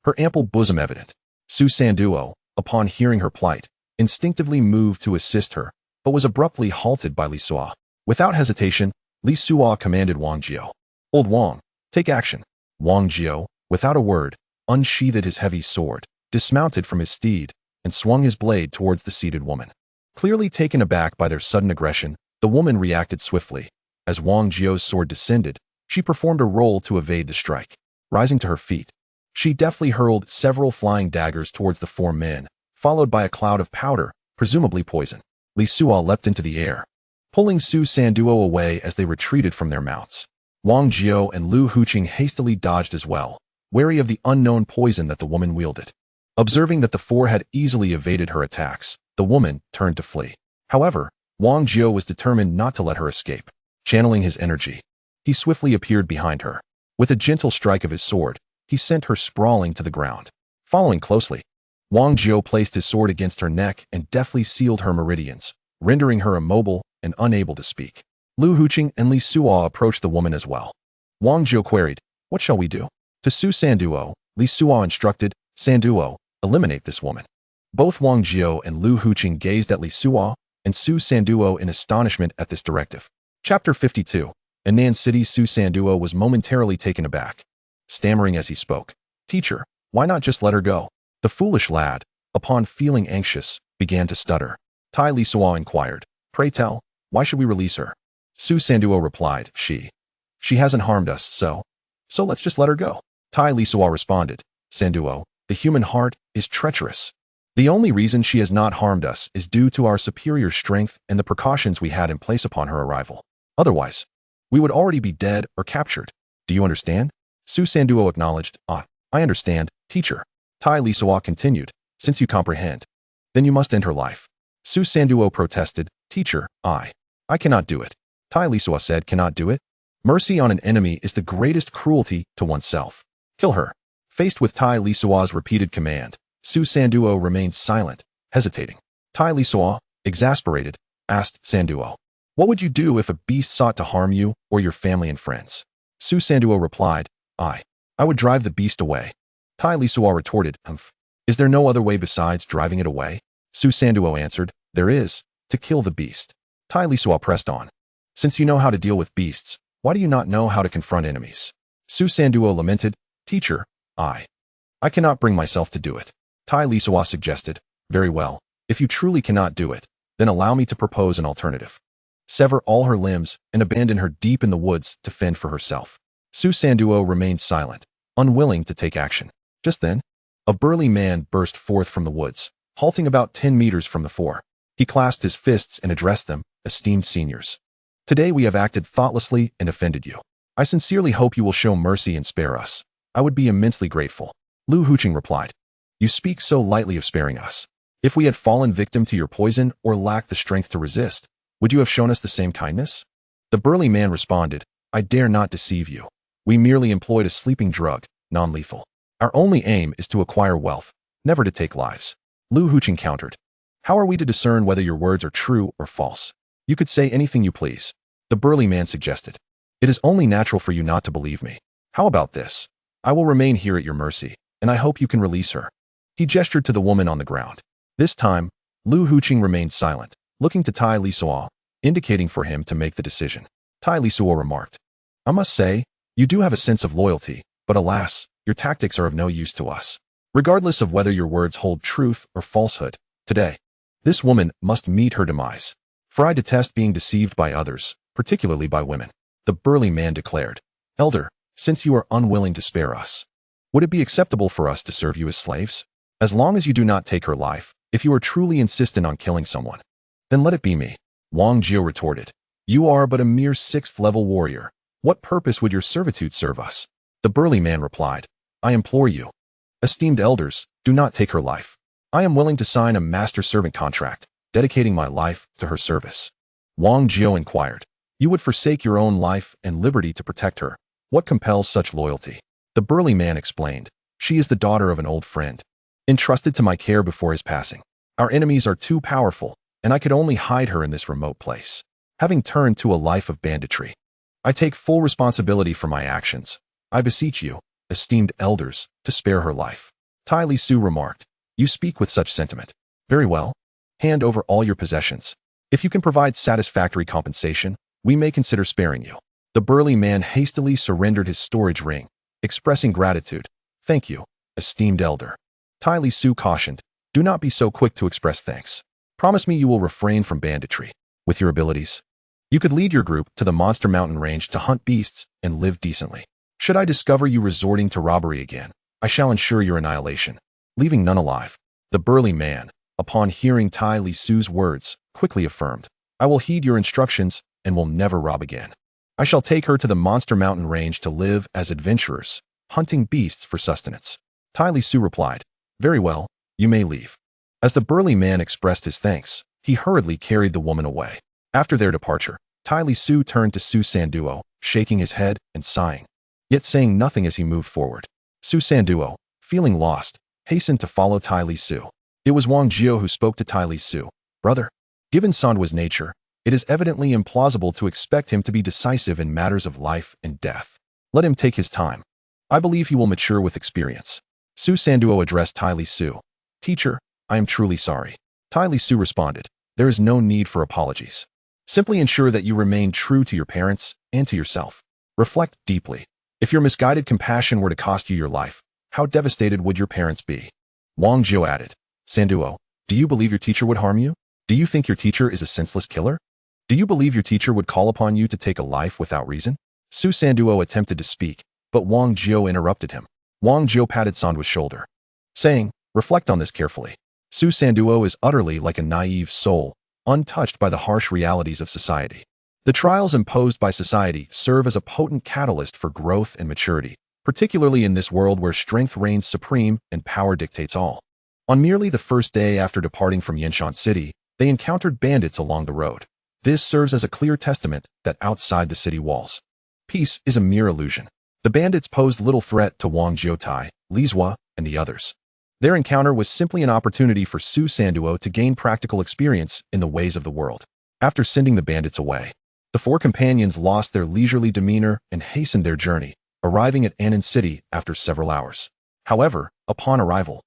her ample bosom evident. Su Sanduo, upon hearing her plight, instinctively moved to assist her, but was abruptly halted by Lisuo. Without hesitation, Lisuo commanded Wang Jiao, Old Wang, take action. Wang Jiao, without a word, unsheathed his heavy sword, dismounted from his steed, and swung his blade towards the seated woman. Clearly taken aback by their sudden aggression, The woman reacted swiftly. As Wang Jio's sword descended, she performed a roll to evade the strike. Rising to her feet, she deftly hurled several flying daggers towards the four men, followed by a cloud of powder, presumably poison. Lisuo leapt into the air, pulling Su Sanduo away as they retreated from their mounts. Wang Jio and Lu Huqing hastily dodged as well, wary of the unknown poison that the woman wielded. Observing that the four had easily evaded her attacks, the woman turned to flee. However, Wang Jio was determined not to let her escape. Channeling his energy, he swiftly appeared behind her. With a gentle strike of his sword, he sent her sprawling to the ground. Following closely, Wang Jio placed his sword against her neck and deftly sealed her meridians, rendering her immobile and unable to speak. Lu Huqing and Lisuo approached the woman as well. Wang Jio queried, "What shall we do?" To Su Sanduo, Lisuo instructed, "Sanduo, eliminate this woman." Both Wang Jio and Lu Huqing gazed at Lisuo and Su Sanduo in astonishment at this directive. Chapter 52. In Nan City, Su Sanduo was momentarily taken aback, stammering as he spoke, "Teacher, why not just let her go?" The foolish lad, upon feeling anxious, began to stutter. Tai Lisuo inquired, "Pray tell, why should we release her?" Su Sanduo replied, She hasn't harmed us, so let's just let her go." Tai Lisuo responded, "Sanduo, the human heart is treacherous. The only reason she has not harmed us is due to our superior strength and the precautions we had in place upon her arrival. Otherwise, we would already be dead or captured. Do you understand?" Su Sanduo acknowledged, "I understand, teacher." Tai Lisuo continued, "Since you comprehend, then you must end her life." Su Sanduo protested, "Teacher, I cannot do it." Tai Lisuo said, "Cannot do it? Mercy on an enemy is the greatest cruelty to oneself. Kill her." Faced with Tai Lisuo's repeated command, Su Sanduo remained silent, hesitating. Tai Lisuo, exasperated, asked Sanduo, "What would you do if a beast sought to harm you or your family and friends?" Su Sanduo replied, I would drive the beast away." Tai Lisuo retorted, "Humph. Is there no other way besides driving it away?" Su Sanduo answered, "There is, to kill the beast." Tai Lisuo pressed on, "Since you know how to deal with beasts, why do you not know how to confront enemies?" Su Sanduo lamented, "Teacher, I cannot bring myself to do it." Tai Lisuo suggested, "Very well, if you truly cannot do it, then allow me to propose an alternative. Sever all her limbs and abandon her deep in the woods to fend for herself." Su Sanduo remained silent, unwilling to take action. Just then, a burly man burst forth from the woods, halting about 10 meters from the four. He clasped his fists and addressed them, "Esteemed seniors, today we have acted thoughtlessly and offended you. I sincerely hope you will show mercy and spare us. I would be immensely grateful." Lu Huqing replied, "You speak so lightly of sparing us. If we had fallen victim to your poison or lacked the strength to resist, would you have shown us the same kindness?" The burly man responded, "I dare not deceive you. We merely employed a sleeping drug, non-lethal. Our only aim is to acquire wealth, never to take lives." Lu Huqing countered, "How are we to discern whether your words are true or false? You could say anything you please." The burly man suggested, "It is only natural for you not to believe me. How about this? I will remain here at your mercy, and I hope you can release her." He gestured to the woman on the ground. This time, Lu Huqing remained silent, looking to Tai Lisuo, indicating for him to make the decision. Tai Lisuo remarked, "I must say, you do have a sense of loyalty, but alas, your tactics are of no use to us. Regardless of whether your words hold truth or falsehood, today, this woman must meet her demise. For I detest being deceived by others, particularly by women." The burly man declared, "Elder, since you are unwilling to spare us, would it be acceptable for us to serve you as slaves? As long as you do not take her life, if you are truly insistent on killing someone, then let it be me." Wang Jio retorted, "You are but a mere 6th-level warrior. What purpose would your servitude serve us?" The burly man replied, "I implore you, esteemed elders, do not take her life. I am willing to sign a master-servant contract, dedicating my life to her service." Wang Jio inquired, "You would forsake your own life and liberty to protect her. What compels such loyalty?" The burly man explained, "She is the daughter of an old friend, entrusted to my care before his passing. Our enemies are too powerful, and I could only hide her in this remote place, having turned to a life of banditry. I take full responsibility for my actions. I beseech you, esteemed elders, to spare her life." Tai Lisuo remarked, "You speak with such sentiment. Very well. Hand over all your possessions. If you can provide satisfactory compensation, we may consider sparing you." The burly man hastily surrendered his storage ring, expressing gratitude. "Thank you, esteemed elder." Tai Lisuo cautioned, "Do not be so quick to express thanks. Promise me you will refrain from banditry. With your abilities, You could lead your group to the monster mountain range to hunt beasts and live decently. Should I discover you resorting to robbery again, I shall ensure your annihilation, leaving none alive. The burly man, upon hearing Tai Lisuo's words, quickly affirmed, I will heed your instructions and will never rob again. I shall take her to the monster mountain range to live as adventurers, hunting beasts for sustenance. Tai Lisuo replied, very well, you may leave. As the burly man expressed his thanks, he hurriedly carried the woman away. After their departure, Tai Lisuo turned to Su Sanduo, shaking his head and sighing, yet saying nothing as he moved forward. Su Sanduo, feeling lost, hastened to follow Tai Lisuo. It was Wang Jiao who spoke to Tai Lisuo. Brother, given Sanduo's nature, it is evidently implausible to expect him to be decisive in matters of life and death. Let him take his time. I believe he will mature with experience. Su Sanduo addressed Tai Lisuo. Teacher, I am truly sorry. Tai Lisuo responded, there is no need for apologies. Simply ensure that you remain true to your parents and to yourself. Reflect deeply. If your misguided compassion were to cost you your life, how devastated would your parents be? Wang Jiao added, Sanduo, do you believe your teacher would harm you? Do you think your teacher is a senseless killer? Do you believe your teacher would call upon you to take a life without reason? Su Sanduo attempted to speak, but Wang Jiao interrupted him. Wang Jiao patted Sanduo's shoulder, saying, reflect on this carefully. Su Sanduo is utterly like a naive soul, untouched by the harsh realities of society. The trials imposed by society serve as a potent catalyst for growth and maturity, particularly in this world where strength reigns supreme and power dictates all. On merely the first day after departing from Yanshan City, they encountered bandits along the road. This serves as a clear testament that outside the city walls, peace is a mere illusion. The bandits posed little threat to Wang Jiao, Tai, Lisuo, and the others. Their encounter was simply an opportunity for Su Sanduo to gain practical experience in the ways of the world. After sending the bandits away, the four companions lost their leisurely demeanor and hastened their journey, arriving at Annan City after several hours. However, upon arrival,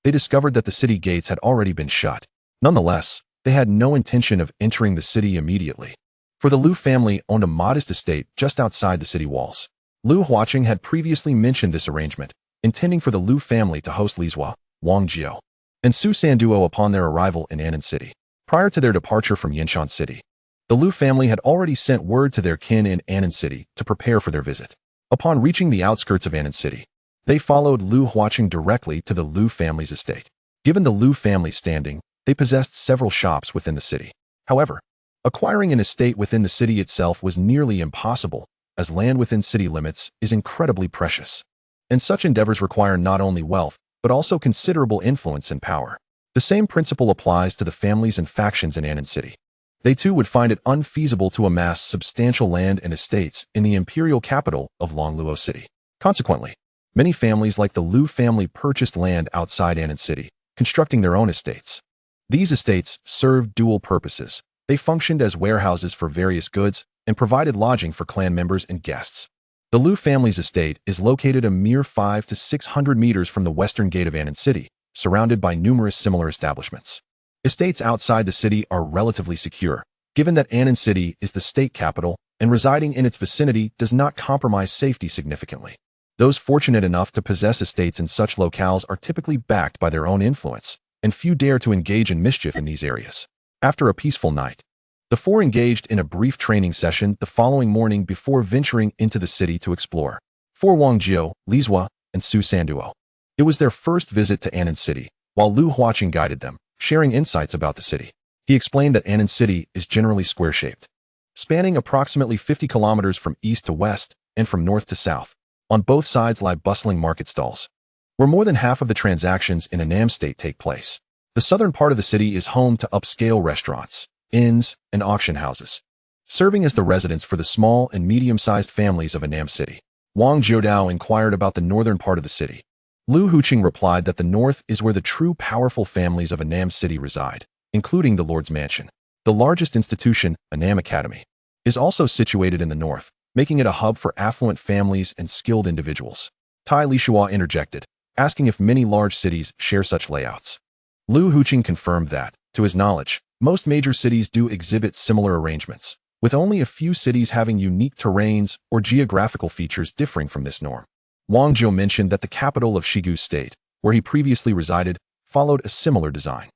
they discovered that the city gates had already been shut. Nonetheless, they had no intention of entering the city immediately, for the Liu family owned a modest estate just outside the city walls. Liu Huaqing had previously mentioned this arrangement, intending for the Liu family to host Lisuo, Wang Jiao, and Su Sanduo upon their arrival in Annan City. Prior to their departure from Yanshan City, the Liu family had already sent word to their kin in Annan City to prepare for their visit. Upon reaching the outskirts of Annan City, they followed Liu Huaqing directly to the Liu family's estate. Given the Liu family's standing, they possessed several shops within the city. However, acquiring an estate within the city itself was nearly impossible, as land within city limits is incredibly precious. And such endeavors require not only wealth, but also considerable influence and power. The same principle applies to the families and factions in Annan City. They too would find it unfeasible to amass substantial land and estates in the imperial capital of Longluo City. Consequently, many families like the Liu family purchased land outside Annan City, constructing their own estates. These estates served dual purposes. They functioned as warehouses for various goods and provided lodging for clan members and guests. The Liu family's estate is located a mere 500 to 600 meters from the western gate of Annan City, surrounded by numerous similar establishments. Estates outside the city are relatively secure, given that Annan City is the state capital, and residing in its vicinity does not compromise safety significantly. Those fortunate enough to possess estates in such locales are typically backed by their own influence, and few dare to engage in mischief in these areas. After a peaceful night, the four engaged in a brief training session the following morning before venturing into the city to explore. For Wang Jiao, Lisuo, and Su Sanduo, it was their first visit to Annan City, while Liu Huaqing guided them, sharing insights about the city. He explained that Annan City is generally square-shaped, spanning approximately 50 kilometers from east to west and from north to south. On both sides lie bustling market stalls, where more than half of the transactions in Annam State take place. The southern part of the city is home to upscale restaurants, inns, and auction houses, serving as the residence for the small and medium-sized families of Annam City. Wang Jiao inquired about the northern part of the city. Liu Huqing replied that the north is where the true powerful families of Annam City reside, including the Lord's Mansion. The largest institution, Annam Academy, is also situated in the north, making it a hub for affluent families and skilled individuals. Tai Lisuo interjected, asking if many large cities share such layouts. Liu Huqing confirmed that, to his knowledge, most major cities do exhibit similar arrangements, with only a few cities having unique terrains or geographical features differing from this norm. Wang Jiao mentioned that the capital of Shigu State, where he previously resided, followed a similar design.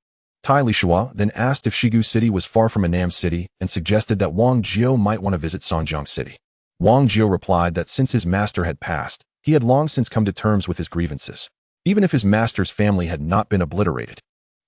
Tai Lisuo then asked if Shigu City was far from Annam City and suggested that Wang Jiao might want to visit Songjiang City. Wang Jiao replied that since his master had passed, he had long since come to terms with his grievances. Even if his master's family had not been obliterated,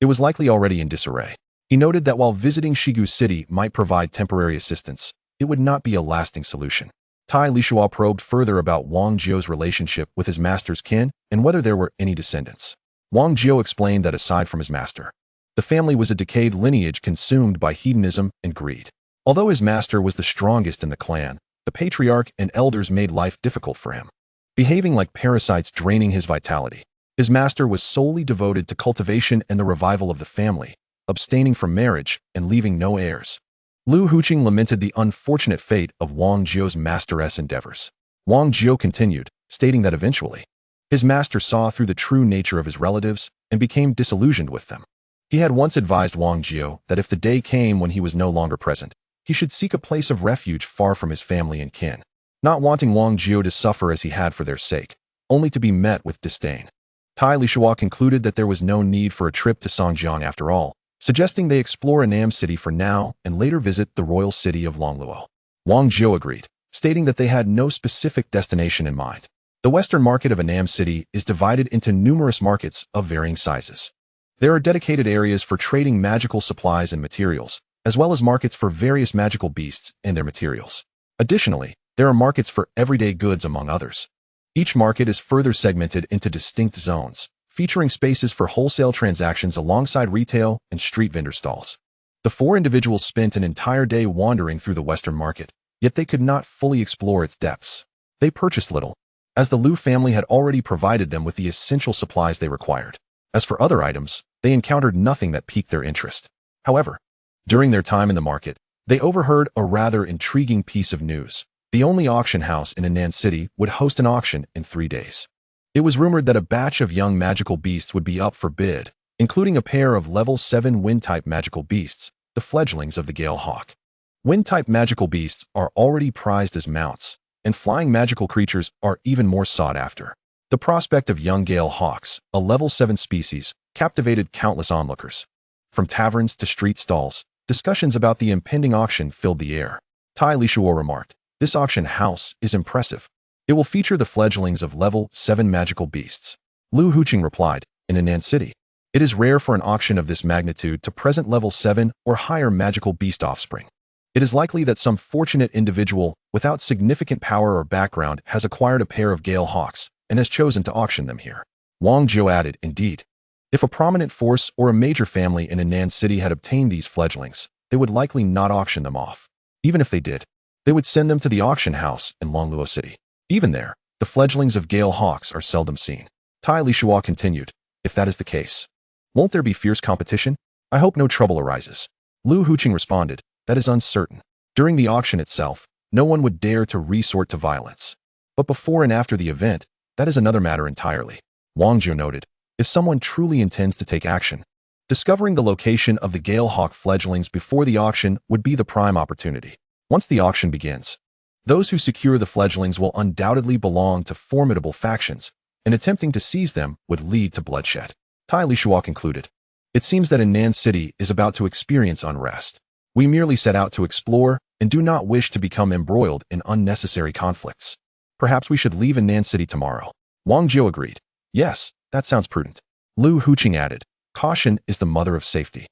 it was likely already in disarray. He noted that while visiting Shigu City might provide temporary assistance, it would not be a lasting solution. Tai Lisuo probed further about Wang Jiao's relationship with his master's kin and whether there were any descendants. Wang Jiao explained that aside from his master, the family was a decayed lineage consumed by hedonism and greed. Although his master was the strongest in the clan, the patriarch and elders made life difficult for him, behaving like parasites draining his vitality. His master was solely devoted to cultivation and the revival of the family, abstaining from marriage and leaving no heirs. Lu Huqing lamented the unfortunate fate of Wang Jiao's master's endeavors. Wang Jiao continued, stating that eventually, his master saw through the true nature of his relatives and became disillusioned with them. He had once advised Wang Jiao that if the day came when he was no longer present, he should seek a place of refuge far from his family and kin, not wanting Wang Jiao to suffer as he had for their sake, only to be met with disdain. Tai Lisuo concluded that there was no need for a trip to Songjiang after all, suggesting they explore Annam City for now and later visit the royal city of Longluo. Wang Jiao agreed, stating that they had no specific destination in mind. The western market of Annam City is divided into numerous markets of varying sizes. There are dedicated areas for trading magical supplies and materials, as well as markets for various magical beasts and their materials. Additionally, there are markets for everyday goods among others. Each market is further segmented into distinct zones, featuring spaces for wholesale transactions alongside retail and street vendor stalls. The four individuals spent an entire day wandering through the western market, yet they could not fully explore its depths. They purchased little, as the Lu family had already provided them with the essential supplies they required. As for other items, they encountered nothing that piqued their interest. However, during their time in the market, they overheard a rather intriguing piece of news. The only auction house in Annam City would host an auction in 3 days. It was rumored that a batch of young magical beasts would be up for bid, including a pair of level 7 wind-type magical beasts, the fledglings of the Gale Hawk. Wind-type magical beasts are already prized as mounts, and flying magical creatures are even more sought after. The prospect of young Gale Hawks, a level 7 species, captivated countless onlookers. From taverns to street stalls, discussions about the impending auction filled the air. Tai Lisuo remarked, "This auction house is impressive. It will feature the fledglings of level 7 magical beasts." Lu Huqing replied, "In Annam City, it is rare for an auction of this magnitude to present level 7 or higher magical beast offspring. It is likely that some fortunate individual without significant power or background has acquired a pair of Gale Hawks and has chosen to auction them here." Wang Jiao added, "Indeed, if a prominent force or a major family in Annam City had obtained these fledglings, they would likely not auction them off. Even if they did, they would send them to the auction house in Longluo City. Even there, the fledglings of Gale Hawks are seldom seen." Tai Lisuo continued, "If that is the case, won't there be fierce competition? I hope no trouble arises." Lu Huqing responded, "That is uncertain. During the auction itself, no one would dare to resort to violence. But before and after the event, that is another matter entirely." Wang Jiao noted, "If someone truly intends to take action, discovering the location of the Gale Hawk fledglings before the auction would be the prime opportunity. Once the auction begins, those who secure the fledglings will undoubtedly belong to formidable factions, and attempting to seize them would lead to bloodshed." Tai Lisuo concluded, "It seems that Annam City is about to experience unrest. We merely set out to explore and do not wish to become embroiled in unnecessary conflicts. Perhaps we should leave Annam City tomorrow." Wang Jiao agreed, "Yes, that sounds prudent." Lu Huqing added, "Caution is the mother of safety.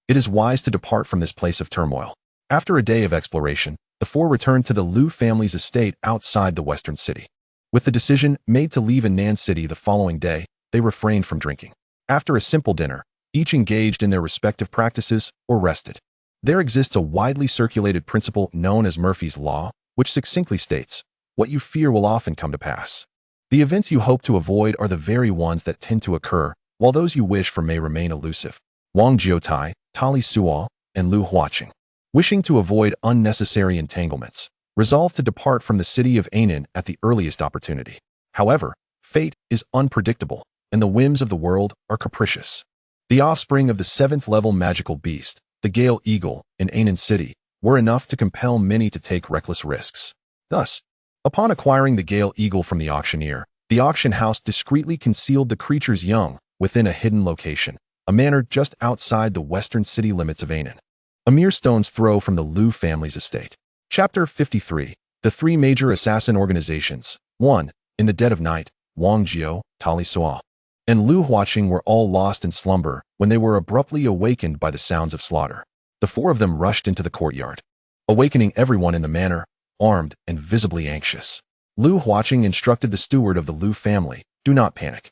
It is wise to depart from this place of turmoil." After a day of exploration, the four returned to the Lu family's estate outside the western city. With the decision made to leave Annam City the following day, they refrained from drinking. After a simple dinner, each engaged in their respective practices or rested. There exists a widely circulated principle known as Murphy's Law, which succinctly states, "What you fear will often come to pass." The events you hope to avoid are the very ones that tend to occur, while those you wish for may remain elusive. Wang Jiao, Tai Lisuo, and Lu Huaqing, wishing to avoid unnecessary entanglements, resolved to depart from the city of Anan at the earliest opportunity. However, fate is unpredictable, and the whims of the world are capricious. The offspring of the 7th-level magical beast, the Gale Eagle, in Anan City, were enough to compel many to take reckless risks. Thus, upon acquiring the Gale Eagle from the auctioneer, the auction house discreetly concealed the creature's young within a hidden location, a a manor just outside the western city limits of Anan, a mere stone's throw from the Liu family's estate. Chapter 53. The Three Major Assassin Organizations. 1. In the dead of night, Wang Jiao, Tai Lisuo, and Liu Huaqing were all lost in slumber when they were abruptly awakened by the sounds of slaughter. The four of them rushed into the courtyard, awakening everyone in the manor, armed and visibly anxious. Liu Huaqing instructed the steward of the Liu family, "Do not panic.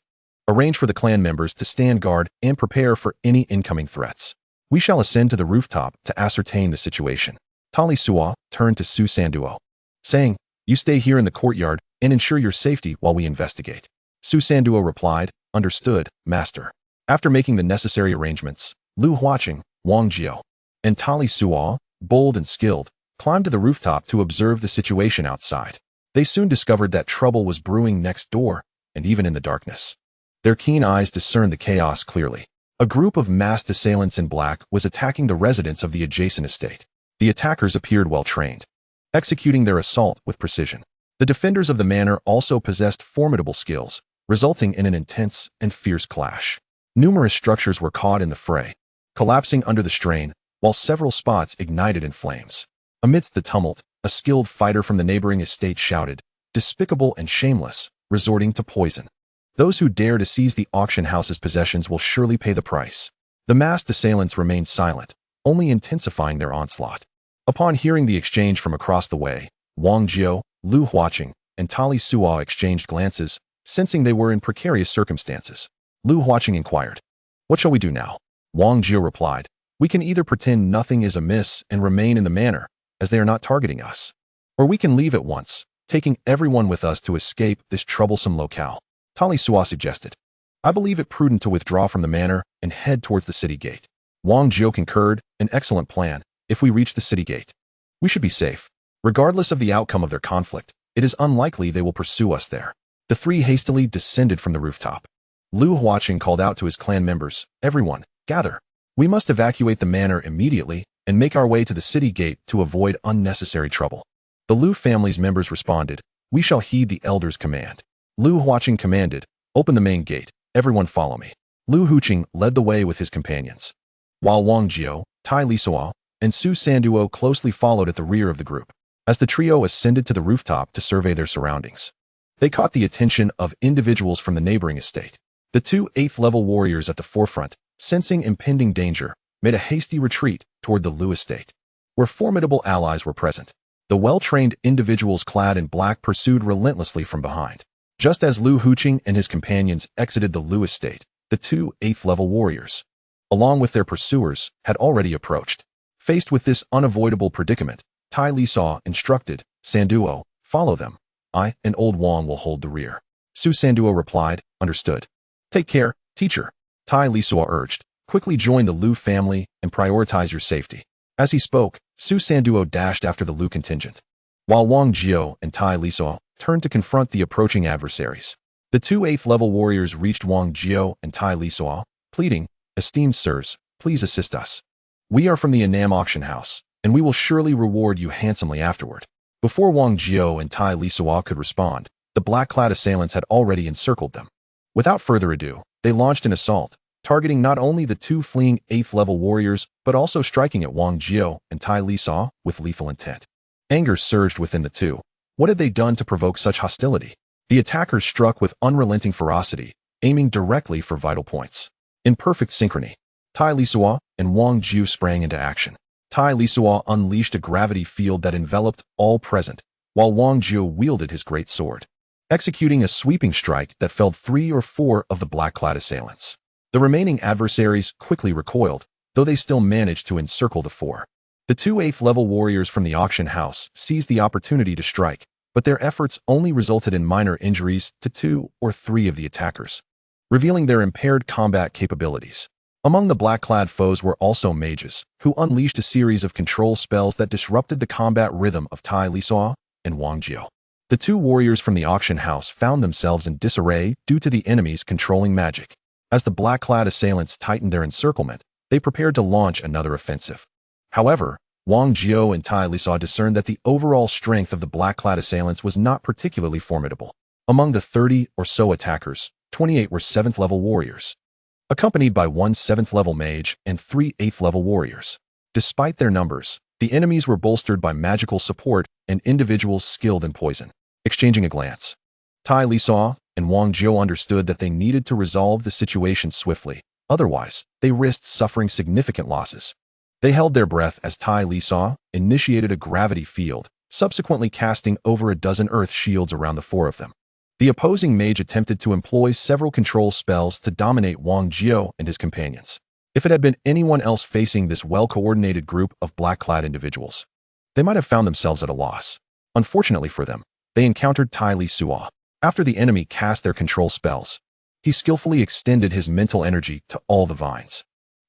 Arrange for the clan members to stand guard and prepare for any incoming threats. We shall ascend to the rooftop to ascertain the situation." Tai Lisuo turned to Su Sanduo, saying, "You stay here in the courtyard and ensure your safety while we investigate." Su Sanduo replied, "Understood, master." After making the necessary arrangements, Liu Huaqing, Wang Jiao, and Tai Lisuo, bold and skilled, climbed to the rooftop to observe the situation outside. They soon discovered that trouble was brewing next door, and even in the darkness, their keen eyes discerned the chaos clearly. A group of masked assailants in black was attacking the residents of the adjacent estate. The attackers appeared well-trained, executing their assault with precision. The defenders of the manor also possessed formidable skills, resulting in an intense and fierce clash. Numerous structures were caught in the fray, collapsing under the strain, while several spots ignited in flames. Amidst the tumult, a skilled fighter from the neighboring estate shouted, "Despicable and shameless, resorting to poison. Those who dare to seize the auction house's possessions will surely pay the price." The masked assailants remained silent, only intensifying their onslaught. Upon hearing the exchange from across the way, Wang Jiao, Liu Huaqing, and Tai Lisuo exchanged glances, sensing they were in precarious circumstances. Liu Huaqing inquired, "What shall we do now?" Wang Jiao replied, "We can either pretend nothing is amiss and remain in the manor, as they are not targeting us, or we can leave at once, taking everyone with us to escape this troublesome locale." Tai Lisuo suggested, "I believe it prudent to withdraw from the manor and head towards the city gate." Wang Jiao concurred, "An excellent plan. If we reach the city gate, we should be safe. Regardless of the outcome of their conflict, it is unlikely they will pursue us there." The three hastily descended from the rooftop. Liu Huaqing called out to his clan members, "Everyone, gather. We must evacuate the manor immediately and make our way to the city gate to avoid unnecessary trouble." The Liu family's members responded, "We shall heed the elder's command." Liu Huaqing commanded, "Open the main gate. Everyone follow me." Liu Huqing led the way with his companions, while Wang Jiao, Tai Lisuo, and Su Sanduo closely followed at the rear of the group. As the trio ascended to the rooftop to survey their surroundings, they caught the attention of individuals from the neighboring estate. The two 8th-level warriors at the forefront, sensing impending danger, made a hasty retreat toward the Liu estate, where formidable allies were present. The well-trained individuals clad in black pursued relentlessly from behind. Just as Liu Huqing and his companions exited the Liu estate, the two 8th-level warriors, along with their pursuers, had already approached. Faced with this unavoidable predicament, Tai Lisuo instructed, "Sanduo, follow them. I and old Wang will hold the rear." Su Sanduo replied, "Understood." "Take care, teacher," Tai Lisuo urged. "Quickly join the Liu family and prioritize your safety." As he spoke, Su Sanduo dashed after the Liu contingent, while Wang Jiao and Tai Lisuo turned to confront the approaching adversaries. The two 8th-level warriors reached Wang Jiao and Tai Lisuo, pleading, "Esteemed sirs, please assist us. We are from the Anam auction house, and we will surely reward you handsomely afterward." Before Wang Jiao and Tai Lisuo could respond, the black-clad assailants had already encircled them. Without further ado, they launched an assault, targeting not only the two fleeing 8th-level warriors, but also striking at Wang Jiao and Tai Lisuo with lethal intent. Anger surged within the two. What had they done to provoke such hostility? The attackers struck with unrelenting ferocity, aiming directly for vital points. In perfect synchrony, Tai Lisuo and Wang Jiao sprang into action. Tai Lisuo unleashed a gravity field that enveloped all present, while Wang Jiao wielded his great sword, executing a sweeping strike that felled 3 or 4 of the black-clad assailants. The remaining adversaries quickly recoiled, though they still managed to encircle the four. The two 8th-level warriors from the auction house seized the opportunity to strike, but their efforts only resulted in minor injuries to 2 or 3 of the attackers, revealing their impaired combat capabilities. Among the black-clad foes were also mages, who unleashed a series of control spells that disrupted the combat rhythm of Tai Lisuo and Wang Jiao. The two warriors from the auction house found themselves in disarray due to the enemy's controlling magic. As the black-clad assailants tightened their encirclement, they prepared to launch another offensive. However, Wang Jiao and Tai Lisuo discerned that the overall strength of the black-clad assailants was not particularly formidable. Among the 30 or so attackers, 28 were 7th-level warriors, accompanied by one 7th-level mage and three 8th-level warriors. Despite their numbers, the enemies were bolstered by magical support and individuals skilled in poison. Exchanging a glance, Tai Lisuo and Wang Jiu understood that they needed to resolve the situation swiftly, otherwise they risked suffering significant losses. They held their breath as Tai Lisuo initiated a gravity field, subsequently casting over a dozen earth shields around the four of them. The opposing mage attempted to employ several control spells to dominate Wang Jiu and his companions. If it had been anyone else facing this well-coordinated group of black-clad individuals, they might have found themselves at a loss. Unfortunately for them, they encountered Tai Lisuo. After the enemy cast their control spells, he skillfully extended his mental energy to all the vines,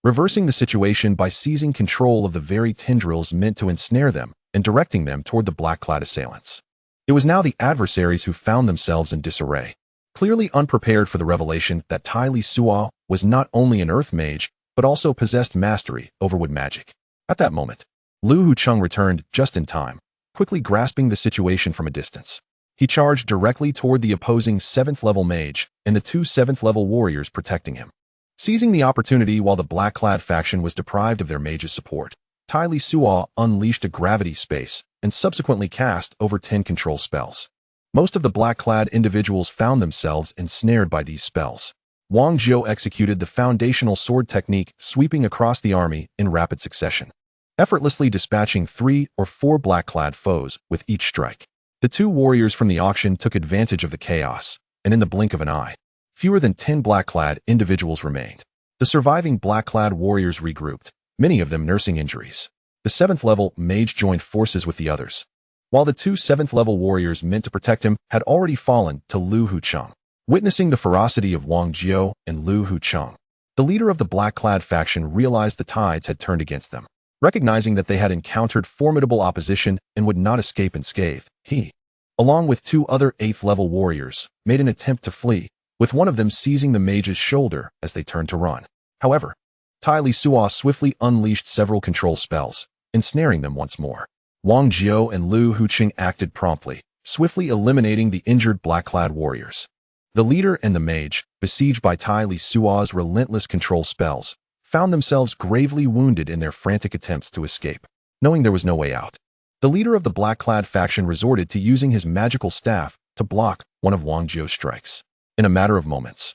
reversing the situation by seizing control of the very tendrils meant to ensnare them and directing them toward the black-clad assailants. It was now the adversaries who found themselves in disarray, clearly unprepared for the revelation that Tai Lisuo was not only an earth mage, but also possessed mastery over wood magic. At that moment, Lu Hucheng returned just in time, quickly grasping the situation from a distance. He charged directly toward the opposing 7th-level mage and the two 7th-level warriors protecting him. Seizing the opportunity while the black-clad faction was deprived of their mage's support, Tai Lisuo unleashed a gravity space and subsequently cast over 10 control spells. Most of the black-clad individuals found themselves ensnared by these spells. Wang Jiu executed the foundational sword technique, sweeping across the army in rapid succession, effortlessly dispatching 3 or 4 black-clad foes with each strike. The two warriors from the auction took advantage of the chaos, and in the blink of an eye, fewer than 10 black-clad individuals remained. The surviving black-clad warriors regrouped, many of them nursing injuries. The 7th-level mage joined forces with the others, while the two 7th-level warriors meant to protect him had already fallen to Lu Hucheng. Witnessing the ferocity of Wang Jiu and Lu Hucheng, the leader of the black-clad faction realized the tides had turned against them. Recognizing that they had encountered formidable opposition and would not escape unscathed, he, along with two other 8th-level warriors, made an attempt to flee, with one of them seizing the mage's shoulder as they turned to run. However, Tai Lisuo swiftly unleashed several control spells, ensnaring them once more. Wang Jiu and Lu Hucheng acted promptly, swiftly eliminating the injured black-clad warriors. The leader and the mage, besieged by Tai Lisuo's relentless control spells, found themselves gravely wounded in their frantic attempts to escape. Knowing there was no way out, the leader of the black-clad faction resorted to using his magical staff to block one of Wang Jiu's strikes. In a matter of moments,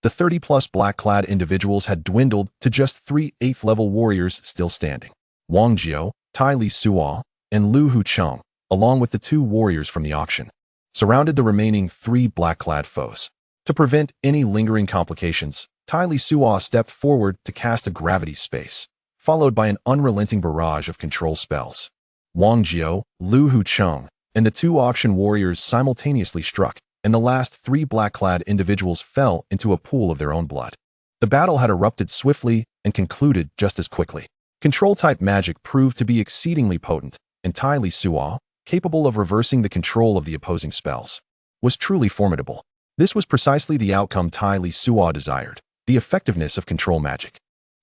the 30-plus black-clad individuals had dwindled to just 3 8th-level warriors still standing. Wang Jiu, Tai Lisuo, and Lu Hucheng, along with the two warriors from the auction, surrounded the remaining 3 black-clad foes. To prevent any lingering complications, Tai Lisuo stepped forward to cast a gravity space, followed by an unrelenting barrage of control spells. Wang Jiu, Lu Hucheng, and the two auction warriors simultaneously struck, and the last 3 black-clad individuals fell into a pool of their own blood. The battle had erupted swiftly and concluded just as quickly. Control-type magic proved to be exceedingly potent, and Tai Lisuo, capable of reversing the control of the opposing spells, was truly formidable. This was precisely the outcome Tai Lisuo desired, the effectiveness of control magic.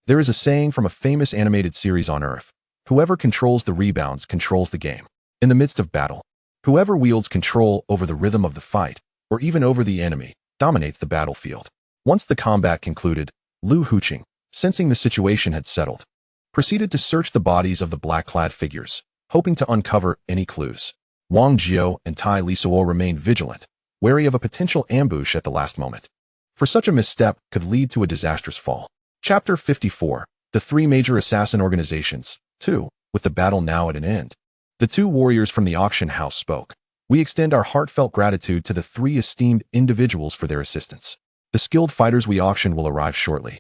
There is a saying from a famous animated series on Earth: whoever controls the rebounds controls the game. In the midst of battle, whoever wields control over the rhythm of the fight, or even over the enemy, dominates the battlefield. Once the combat concluded, Lu Hucheng, sensing the situation had settled, proceeded to search the bodies of the black-clad figures, hoping to uncover any clues. Wang Jiu and Tai Lisuo remained vigilant, wary of a potential ambush at the last moment, for such a misstep could lead to a disastrous fall. Chapter 54. The 3 major assassin organizations. 2. With the battle now at an end, the 2 warriors from the auction house spoke. We extend our heartfelt gratitude to the 3 esteemed individuals for their assistance. The skilled fighters we auctioned will arrive shortly,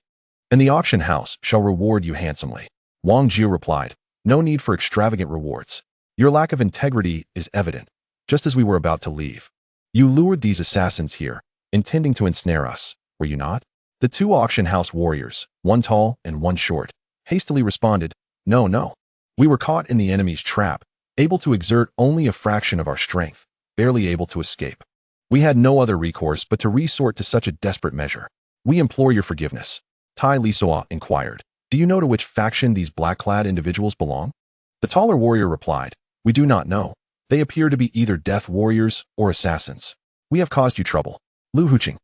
and the auction house shall reward you handsomely. Wang Jiu replied, no need for extravagant rewards. Your lack of integrity is evident, just as we were about to leave. You lured these assassins here, intending to ensnare us, were you not? The 2 auction house warriors, one tall and one short, hastily responded, no. We were caught in the enemy's trap, able to exert only a fraction of our strength, barely able to escape. We had no other recourse but to resort to such a desperate measure. We implore your forgiveness. Tai Lisuo inquired, do you know to which faction these black-clad individuals belong? The taller warrior replied, we do not know. They appear to be either death warriors or assassins. We have caused you trouble. Lu Hucheng,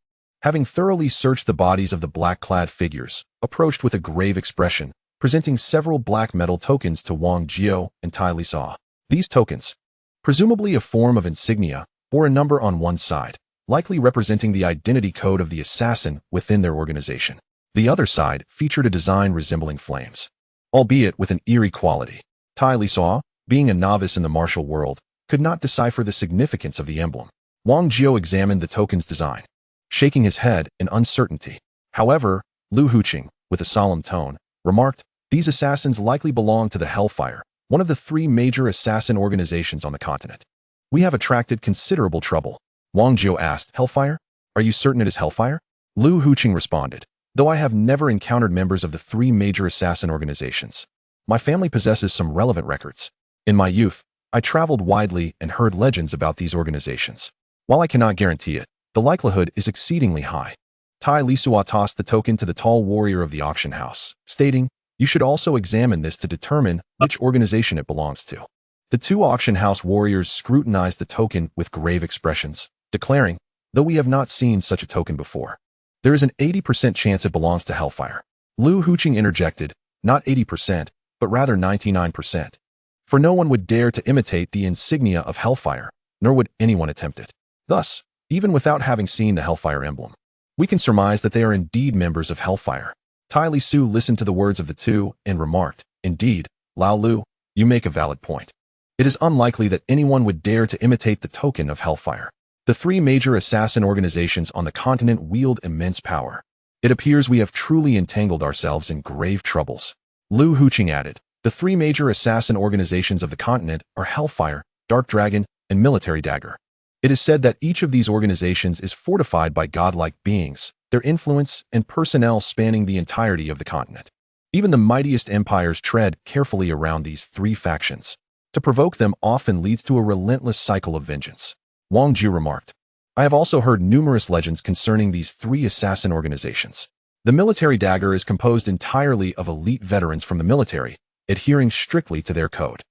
Having thoroughly searched the bodies of the black-clad figures, approached with a grave expression, presenting several black metal tokens to Wang Jiao and Tai Lisuo. These tokens, presumably a form of insignia, bore a number on one side, likely representing the identity code of the assassin within their organization. The other side featured a design resembling flames, albeit with an eerie quality. Tai Lisuo, being a novice in the martial world, could not decipher the significance of the emblem. Wang Jiao examined the token's design, shaking his head in uncertainty. However, Lu Huqing, with a solemn tone, remarked, "These assassins likely belong to the Hellfire, one of the three major assassin organizations on the continent. We have attracted considerable trouble." Wang Jiao asked, "Hellfire? Are you certain it is Hellfire?" Lu Huqing responded, "Though I have never encountered members of the three major assassin organizations, my family possesses some relevant records. In my youth, I traveled widely and heard legends about these organizations. While I cannot guarantee it, the likelihood is exceedingly high." Tai Lisuo tossed the token to the tall warrior of the auction house, stating, "You should also examine this to determine which organization it belongs to." The two auction house warriors scrutinized the token with grave expressions, declaring, "Though we have not seen such a token before, there is an 80% chance it belongs to Hellfire." Lu Huqing interjected, "Not 80%, but rather 99%. For no one would dare to imitate the insignia of Hellfire, nor would anyone attempt it. Thus, even without having seen the Hellfire emblem, we can surmise that they are indeed members of Hellfire." Tai Lisuo listened to the words of the two and remarked, "Indeed, Lao Lu, you make a valid point. It is unlikely that anyone would dare to imitate the token of Hellfire. The three major assassin organizations on the continent wield immense power. It appears we have truly entangled ourselves in grave troubles." Lu Huqing added, "The three major assassin organizations of the continent are Hellfire, Dark Dragon, and Military Dagger. It is said that each of these organizations is fortified by godlike beings, their influence and personnel spanning the entirety of the continent. Even the mightiest empires tread carefully around these three factions. To provoke them often leads to a relentless cycle of vengeance." Wang Jiao remarked, "I have also heard numerous legends concerning these three assassin organizations. The Military Dagger is composed entirely of elite veterans from the military, adhering strictly to their code,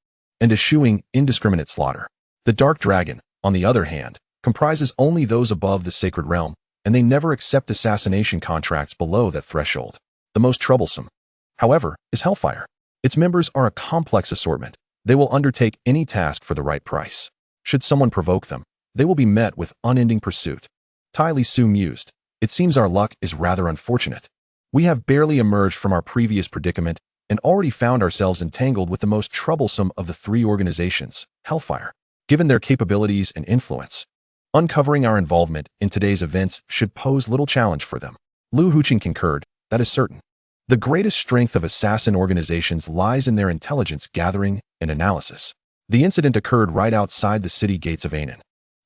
and eschewing indiscriminate slaughter. The Dark Dragon, on the other hand, comprises only those above the sacred realm, and they never accept assassination contracts below that threshold. The most troublesome, however, is Hellfire. Its members are a complex assortment. They will undertake any task for the right price. Should someone provoke them, they will be met with unending pursuit." Tai Lisuo mused, "It seems our luck is rather unfortunate. We have barely emerged from our previous predicament and already found ourselves entangled with the most troublesome of the three organizations, Hellfire. Given their capabilities and influence, uncovering our involvement in today's events should pose little challenge for them." Lu Huqing concurred, "That is certain. The greatest strength of assassin organizations lies in their intelligence gathering and analysis. The incident occurred right outside the city gates of Anan.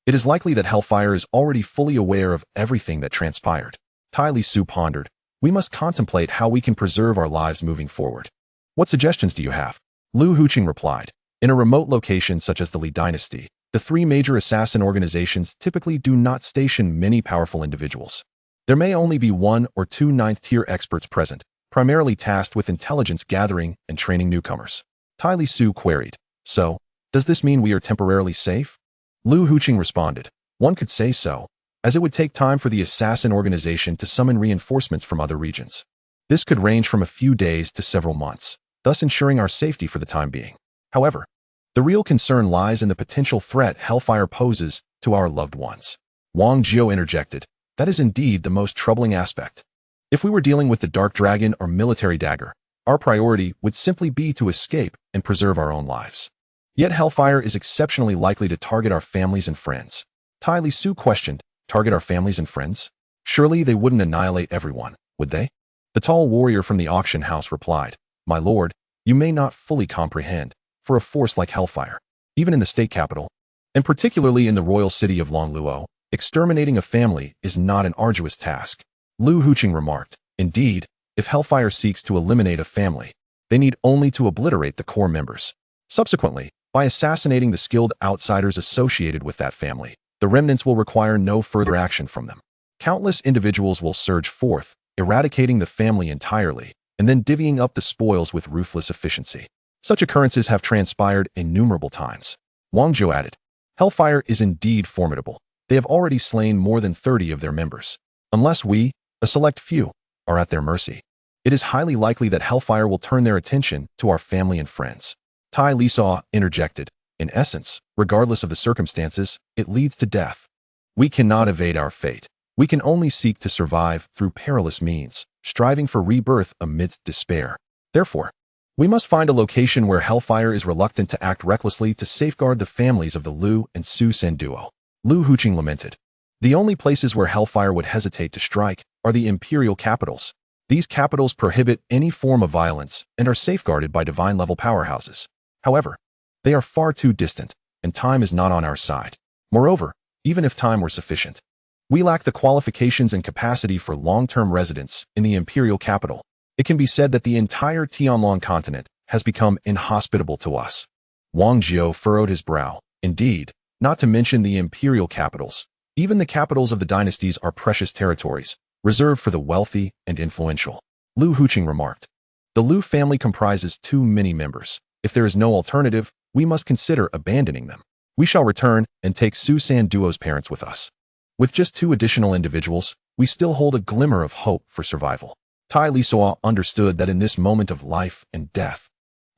It is likely that Hellfire is already fully aware of everything that transpired." Tai Lisuo pondered, "We must contemplate how we can preserve our lives moving forward. What suggestions do you have?" Lu Huqing replied, "In a remote location such as the Li Dynasty, the three major assassin organizations typically do not station many powerful individuals. There may only be one or two ninth-tier experts present, primarily tasked with intelligence gathering and training newcomers." Tai Lisuo queried, "So, does this mean we are temporarily safe?" Lu Huqing responded, "One could say so, as it would take time for the assassin organization to summon reinforcements from other regions. This could range from a few days to several months, thus ensuring our safety for the time being. However, the real concern lies in the potential threat Hellfire poses to our loved ones." Wang Jiao interjected, "That is indeed the most troubling aspect. If we were dealing with the Dark Dragon or Military Dagger, our priority would simply be to escape and preserve our own lives. Yet Hellfire is exceptionally likely to target our families and friends." Tai Lisuo questioned, "Target our families and friends? Surely they wouldn't annihilate everyone, would they?" The tall warrior from the auction house replied, "My lord, you may not fully comprehend. For a force like Hellfire, even in the state capital, and particularly in the royal city of Longluo, exterminating a family is not an arduous task." Lu Huqing remarked, "Indeed, if Hellfire seeks to eliminate a family, they need only to obliterate the core members. Subsequently, by assassinating the skilled outsiders associated with that family, the remnants will require no further action from them. Countless individuals will surge forth, eradicating the family entirely, and then divvying up the spoils with ruthless efficiency. Such occurrences have transpired innumerable times." Wang Jiao added, "Hellfire is indeed formidable. They have already slain more than 30 of their members. unless we, a select few, are at their mercy. It is highly likely that hellfire will turn their attention to our family and friends. Lisuo interjected. In essence, regardless of the circumstances, it leads to death. We cannot evade our fate. We can only seek to survive through perilous means, striving for rebirth amidst despair. Therefore, we must find a location where hellfire is reluctant to act recklessly to safeguard the families of the Lu and Su San duo. Lu Huqing lamented. The only places where hellfire would hesitate to strike are the imperial capitals. These capitals prohibit any form of violence and are safeguarded by divine-level powerhouses. However, they are far too distant, and time is not on our side. Moreover, even if time were sufficient, we lack the qualifications and capacity for long-term residence in the imperial capital. It can be said that the entire Tianlong continent has become inhospitable to us. Wang Jiao furrowed his brow. Indeed, not to mention the imperial capitals. Even the capitals of the dynasties are precious territories, reserved for the wealthy and influential. Lu Huqing remarked. The Lu family comprises too many members. If there is no alternative, we must consider abandoning them. We shall return and take Su San duo's parents with us. With just 2 additional individuals, we still hold a glimmer of hope for survival. Lisuo understood that in this moment of life and death,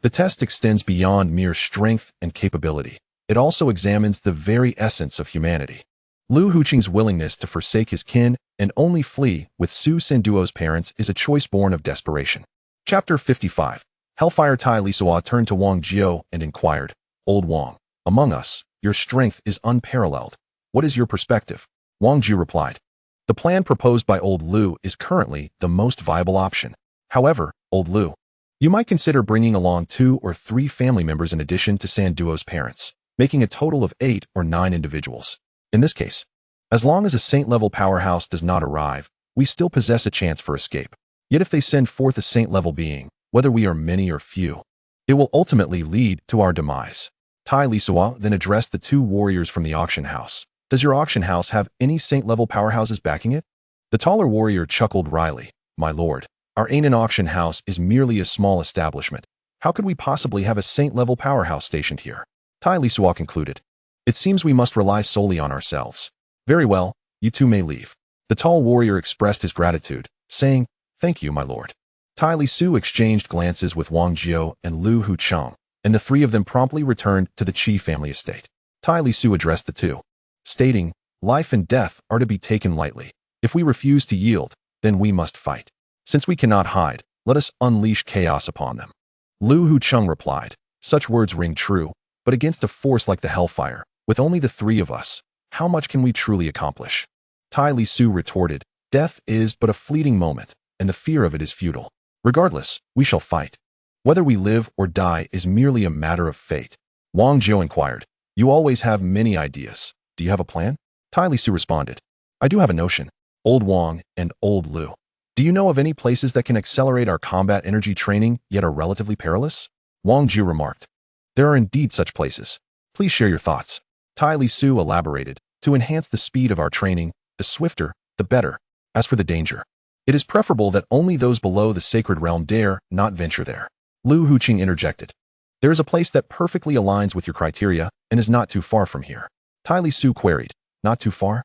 the test extends beyond mere strength and capability. It also examines the very essence of humanity. Lu Huqing's willingness to forsake his kin and only flee with Su San duo's parents is a choice born of desperation. Chapter 55. Hellfire. Lisuo turned to Wang Jiao and inquired, Old Wang, among us, your strength is unparalleled. What is your perspective? Wang Jiao replied. The plan proposed by Old Lu is currently the most viable option. However, Old Lu, you might consider bringing along 2 or 3 family members in addition to San duo's parents, making a total of 8 or 9 individuals. In this case, as long as a saint-level powerhouse does not arrive, we still possess a chance for escape. Yet if they send forth a saint-level being, whether we are many or few, it will ultimately lead to our demise. Lisuo then addressed the 2 warriors from the auction house. Does your auction house have any saint-level powerhouses backing it? The taller warrior chuckled wryly. My lord, our Anan auction house is merely a small establishment. How could we possibly have a saint-level powerhouse stationed here? Lisuo concluded. It seems we must rely solely on ourselves. Very well, you 2 may leave. The tall warrior expressed his gratitude, saying, Thank you, my lord. Lisuo exchanged glances with Wang Jiao and Lu Huqing, and the 3 of them promptly returned to the Qi family estate. Lisuo addressed the 2, stating, Life and death are to be taken lightly. If we refuse to yield, then we must fight. Since we cannot hide, let us unleash chaos upon them. Lu Huqing replied, Such words ring true, but against a force like the hellfire, with only the 3 of us, how much can we truly accomplish? Lisuo retorted, Death is but a fleeting moment, and the fear of it is futile. Regardless, we shall fight. Whether we live or die is merely a matter of fate. Wang Jiao inquired, You always have many ideas. Do you have a plan? Lisuo responded, I do have a notion. Old Wang and Old Lu, do you know of any places that can accelerate our combat energy training yet are relatively perilous? Wang Jiao remarked, There are indeed such places. Please share your thoughts. Lisuo elaborated, To enhance the speed of our training, the swifter, the better. As for the danger, it is preferable that only those below the sacred realm dare not venture there. Lu Huqing interjected. There is a place that perfectly aligns with your criteria and is not too far from here. Lisuo queried. Not too far?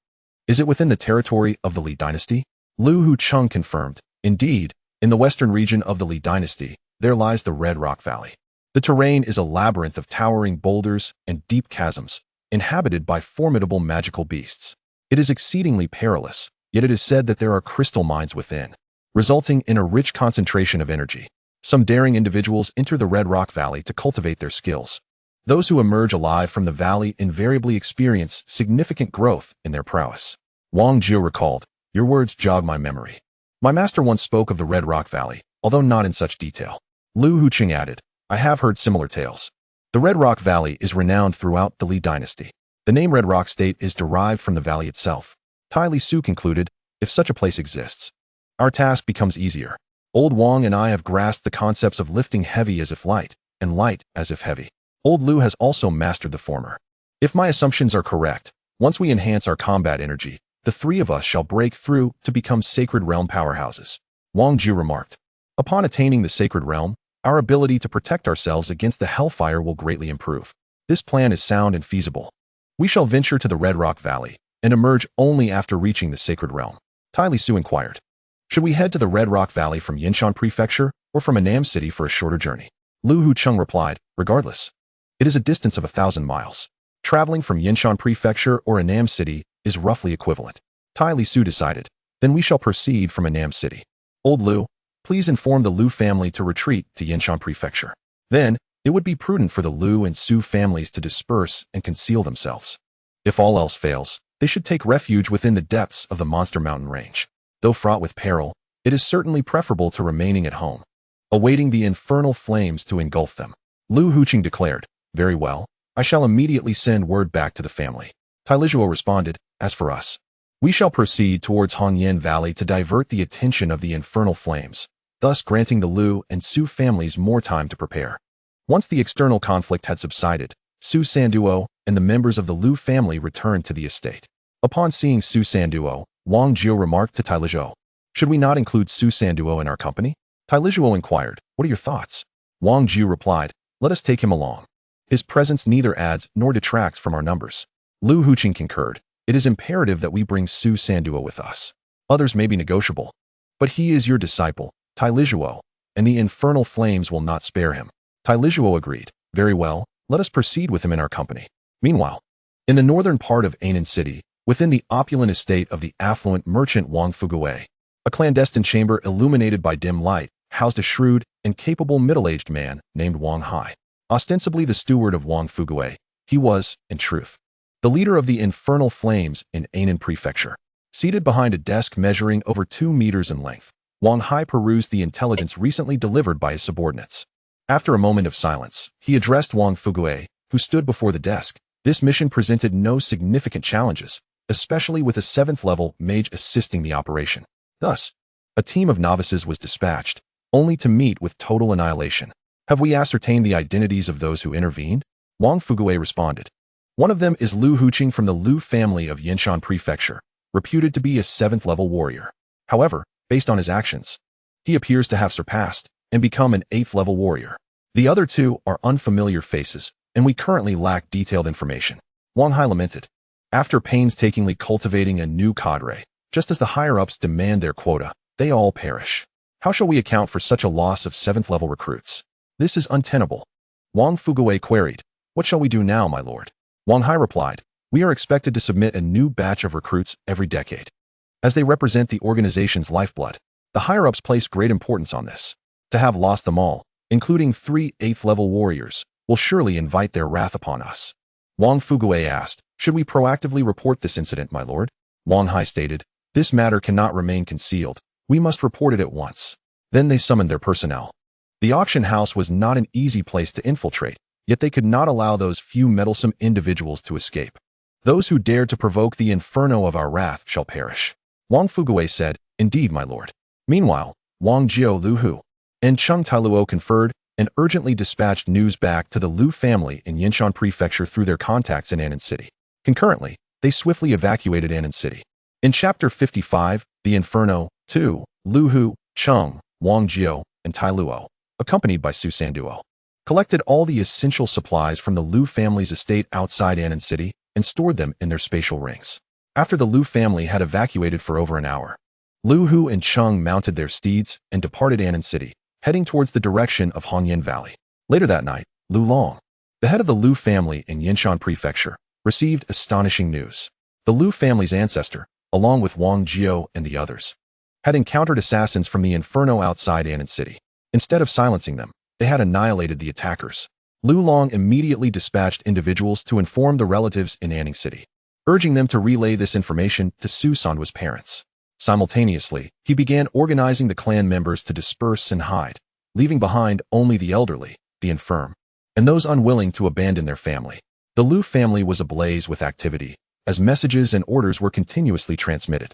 Is it within the territory of the Li dynasty? Lu Huqing confirmed. Indeed, in the western region of the Li dynasty, there lies the Red Rock Valley. The terrain is a labyrinth of towering boulders and deep chasms, inhabited by formidable magical beasts. It is exceedingly perilous, yet it is said that there are crystal mines within, resulting in a rich concentration of energy. Some daring individuals enter the Red Rock Valley to cultivate their skills. Those who emerge alive from the valley invariably experience significant growth in their prowess. Wang Jiao recalled, Your words jog my memory. My master once spoke of the Red Rock Valley, although not in such detail. Lu Huqing added, I have heard similar tales. The Red Rock Valley is renowned throughout the Li dynasty. The name Red Rock State is derived from the valley itself. Lisuo concluded, If such a place exists, our task becomes easier. Old Wang and I have grasped the concepts of lifting heavy as if light, and light as if heavy. Old Lu has also mastered the former. If my assumptions are correct, once we enhance our combat energy, the 3 of us shall break through to become sacred realm powerhouses. Wang Jiao remarked, Upon attaining the sacred realm, our ability to protect ourselves against the hellfire will greatly improve. This plan is sound and feasible. We shall venture to the Red Rock Valley and emerge only after reaching the sacred realm. Tai Lisuo inquired. Should we head to the Red Rock Valley from Yinshan Prefecture or from Annam City for a shorter journey? Lu Hucheng replied, regardless. It is a distance of 1,000 miles. Traveling from Yinshan Prefecture or Annam City is roughly equivalent. Tai Lisuo decided. Then we shall proceed from Annam City. Old Lu, please inform the Lu family to retreat to Yinshan Prefecture. Then, it would be prudent for the Lu and Su families to disperse and conceal themselves. If all else fails, they should take refuge within the depths of the Monster Mountain Range. Though fraught with peril, it is certainly preferable to remaining at home, awaiting the infernal flames to engulf them. Lu Hucheng declared, very well, I shall immediately send word back to the family. Tai Lisuo responded, as for us, we shall proceed towards Hongyan Valley to divert the attention of the infernal flames, thus granting the Lu and Su families more time to prepare. Once the external conflict had subsided, Su Sanduo and the members of the Lu family returned to the estate. Upon seeing Su Sanduo, Wang Jiu remarked to Tai Lisuo, should we not include Su Sanduo in our company? Tai Lisuo inquired, what are your thoughts? Wang Jiu replied, let us take him along. His presence neither adds nor detracts from our numbers. Lu Hucheng concurred, it is imperative that we bring Su Sanduo with us. Others may be negotiable, but he is your disciple, Tai Lisuo, and the infernal flames will not spare him. Tai Lisuo agreed, very well, let us proceed with him in our company. Meanwhile, in the northern part of Anan City, within the opulent estate of the affluent merchant Wang Fuguei, a clandestine chamber illuminated by dim light housed a shrewd and capable middle-aged man named Wang Hai. Ostensibly the steward of Wang Fuguei, he was, in truth, the leader of the infernal flames in Anan Prefecture. Seated behind a desk measuring over 2 meters in length, Wang Hai perused the intelligence recently delivered by his subordinates. After a moment of silence, he addressed Wang Fuguei, who stood before the desk. This mission presented no significant challenges, especially with a 7th-level mage assisting the operation. Thus, a team of novices was dispatched, only to meet with total annihilation. Have we ascertained the identities of those who intervened? Wang Fuguei responded. One of them is Lu Hucheng from the Lu family of Yinshan Prefecture, reputed to be a 7th-level warrior. However, based on his actions, he appears to have surpassed and become an 8th-level warrior. The other 2 are unfamiliar faces, and we currently lack detailed information. Wang Hai lamented. After painstakingly cultivating a new cadre, just as the higher-ups demand their quota, they all perish. How shall we account for such a loss of 7th-level recruits? This is untenable. Wang Fuguei queried, what shall we do now, my lord? Wang Hai replied, we are expected to submit a new batch of recruits every decade. As they represent the organization's lifeblood, the higher-ups place great importance on this. To have lost them all, including 3 8th-level warriors, will surely invite their wrath upon us. Wang Fuguei asked, should we proactively report this incident, my lord? Wang Hai stated, this matter cannot remain concealed. We must report it at once. Then they summoned their personnel. The auction house was not an easy place to infiltrate, yet they could not allow those few meddlesome individuals to escape. Those who dared to provoke the inferno of our wrath shall perish. Wang Fuguei said, indeed, my lord. Meanwhile, Wang Jiu Lu Hu and Cheng Tailuo conferred and urgently dispatched news back to the Lu family in Yinshan Prefecture through their contacts in Anan City. Concurrently, they swiftly evacuated Anan City. In Chapter 55, The Inferno, 2, Lu Hu, Cheng, Wang Jiu, and Tailuo, accompanied by Su Sanduo, collected all the essential supplies from the Lu family's estate outside Anan City and stored them in their spatial rings. After the Lu family had evacuated for over an hour, Lu Hu and Cheng mounted their steeds and departed Anan City, heading towards the direction of Hongyan Valley. Later that night, Lu Long, the head of the Lu family in Yinshan Prefecture, received astonishing news. The Lu family's ancestor, along with Wang Jiu and the others, had encountered assassins from the inferno outside Anan City. Instead of silencing them, they had annihilated the attackers. Lu Long immediately dispatched individuals to inform the relatives in Anan City, urging them to relay this information to Su Sanduo's parents. Simultaneously, he began organizing the clan members to disperse and hide, leaving behind only the elderly, the infirm, and those unwilling to abandon their family. The Lu family was ablaze with activity, as messages and orders were continuously transmitted.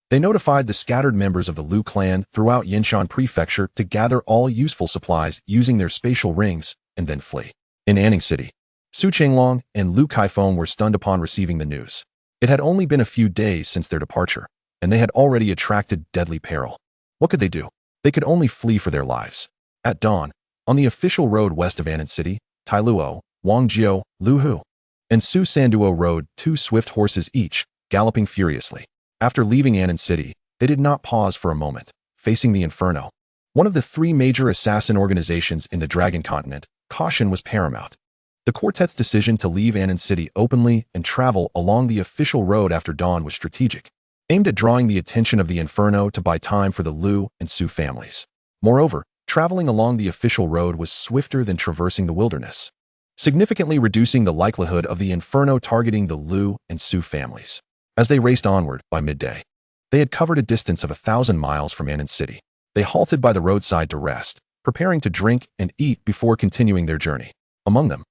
They notified the scattered members of the Lu clan throughout Yinshan Prefecture to gather all useful supplies using their spatial rings and then flee. In Anan City, Su Chenglong and Lu Kaifeng were stunned upon receiving the news. It had only been a few days since their departure, and they had already attracted deadly peril. What could they do? They could only flee for their lives. At dawn, on the official road west of Anan City, Tailuo, Wang Jiu, Lu Hu, and Su Sanduo rode 2 swift horses each, galloping furiously. After leaving Anan City, They did not pause for a moment, facing the inferno. One of the three major assassin organizations in the Dragon Continent, caution was paramount. The quartet's decision to leave Anan City openly and travel along the official road after dawn was strategic, aimed at drawing the attention of the inferno to buy time for the Liu and Su families. Moreover, traveling along the official road was swifter than traversing the wilderness, significantly reducing the likelihood of the inferno targeting the Liu and Su families. As they raced onward, by midday, they had covered a distance of 1,000 miles from Anan City. They halted by the roadside to rest, preparing to drink and eat before continuing their journey. Among them,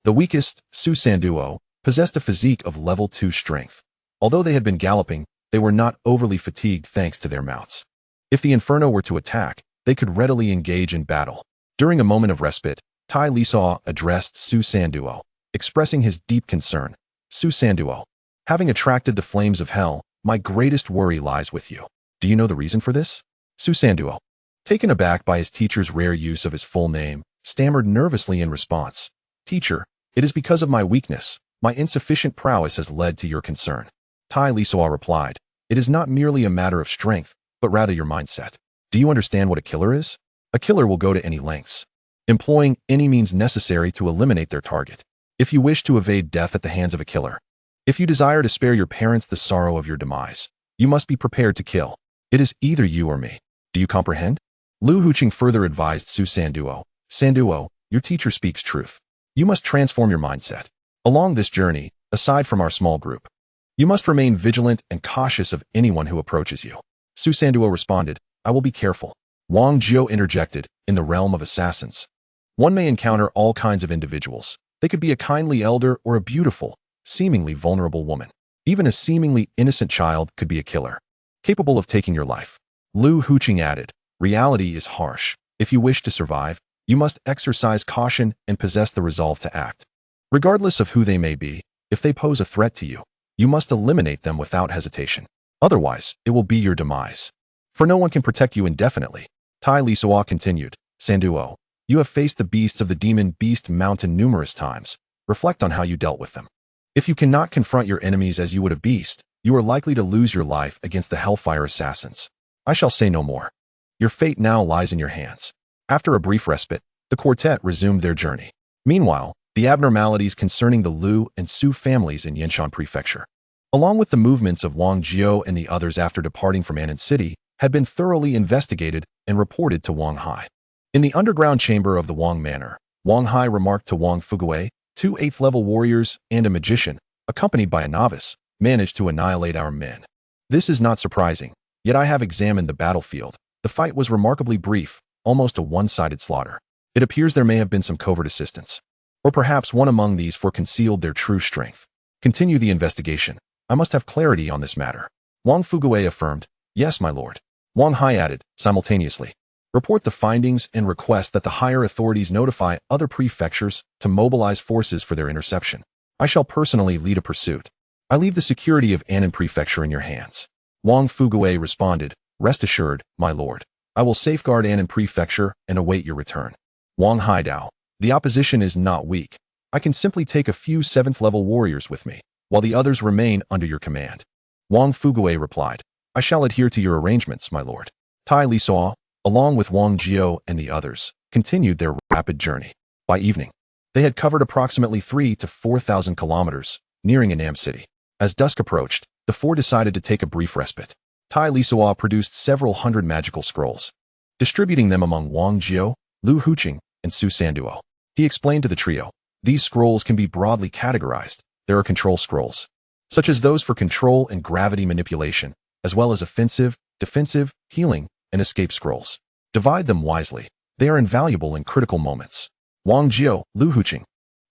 the weakest, Su Sanduo, possessed a physique of level 2 strength. Although they had been galloping, they were not overly fatigued thanks to their mounts. If the inferno were to attack, they could readily engage in battle. During a moment of respite, Tai Lisuo addressed Su Sanduo, expressing his deep concern. Su Sanduo, having attracted the flames of hell, my greatest worry lies with you. Do you know the reason for this? Su Sanduo, taken aback by his teacher's rare use of his full name, stammered nervously in response. Teacher, it is because of my weakness. My insufficient prowess has led to your concern. Tai Lisuo replied, it is not merely a matter of strength, but rather your mindset. Do you understand what a killer is? A killer will go to any lengths, employing any means necessary to eliminate their target. If you wish to evade death at the hands of a killer, if you desire to spare your parents the sorrow of your demise, you must be prepared to kill. It is either you or me. Do you comprehend? Lu Huqing further advised Su Sanduo, Sanduo, your teacher speaks truth. You must transform your mindset. Along this journey, aside from our small group, you must remain vigilant and cautious of anyone who approaches you. Su Sanduo responded, I will be careful. Wang Jiao interjected, in the realm of assassins, one may encounter all kinds of individuals. They could be a kindly elder or a beautiful, seemingly vulnerable woman. Even a seemingly innocent child could be a killer, capable of taking your life. Lu Huqing added, reality is harsh. If you wish to survive, you must exercise caution and possess the resolve to act. Regardless of who they may be, if they pose a threat to you, you must eliminate them without hesitation. Otherwise, it will be your demise. For no one can protect you indefinitely. Tai Lisuo continued, Sanduo, you have faced the beasts of the demon beast mountain numerous times. Reflect on how you dealt with them. If you cannot confront your enemies as you would a beast, you are likely to lose your life against the Hellfire assassins. I shall say no more. Your fate now lies in your hands. After a brief respite, the quartet resumed their journey. Meanwhile, the abnormalities concerning the Liu and Su families in Yanshan Prefecture, along with the movements of Wang Jiao and the others after departing from Anan City, had been thoroughly investigated and reported to Wang Hai. In the underground chamber of the Wang Manor, Wang Hai remarked to Wang Fuguei, 2 8th-level warriors and a magician, accompanied by a novice, managed to annihilate our men. This is not surprising, yet I have examined the battlefield. The fight was remarkably brief, almost a one-sided slaughter. It appears there may have been some covert assistance, or perhaps one among these concealed their true strength. Continue the investigation. I must have clarity on this matter. Wang Fuguei affirmed, yes, my lord. Wang Hai added, simultaneously, report the findings and request that the higher authorities notify other prefectures to mobilize forces for their interception. I shall personally lead a pursuit. I leave the security of Anan Prefecture in your hands. Wang Fuguei responded, rest assured, my lord. I will safeguard Anan Prefecture and await your return. Wang Haidao, the opposition is not weak. I can simply take a few 7th-level warriors with me, while the others remain under your command. Wang Fuguei replied, I shall adhere to your arrangements, my lord. Tai Lisuo, along with Wang Jiao and the others, continued their rapid journey. By evening, they had covered approximately 3,000 to 4,000 kilometers, nearing Anan City. As dusk approached, the four decided to take a brief respite. Tai Lisuo produced several hundred magical scrolls, distributing them among Wang Jiao, Lu Huqing, and Su Sanduo. He explained to the trio, these scrolls can be broadly categorized. There are control scrolls, such as those for control and gravity manipulation, as well as offensive, defensive, healing, and escape scrolls. Divide them wisely. They are invaluable in critical moments. Wang Jiao, Lu Huqing,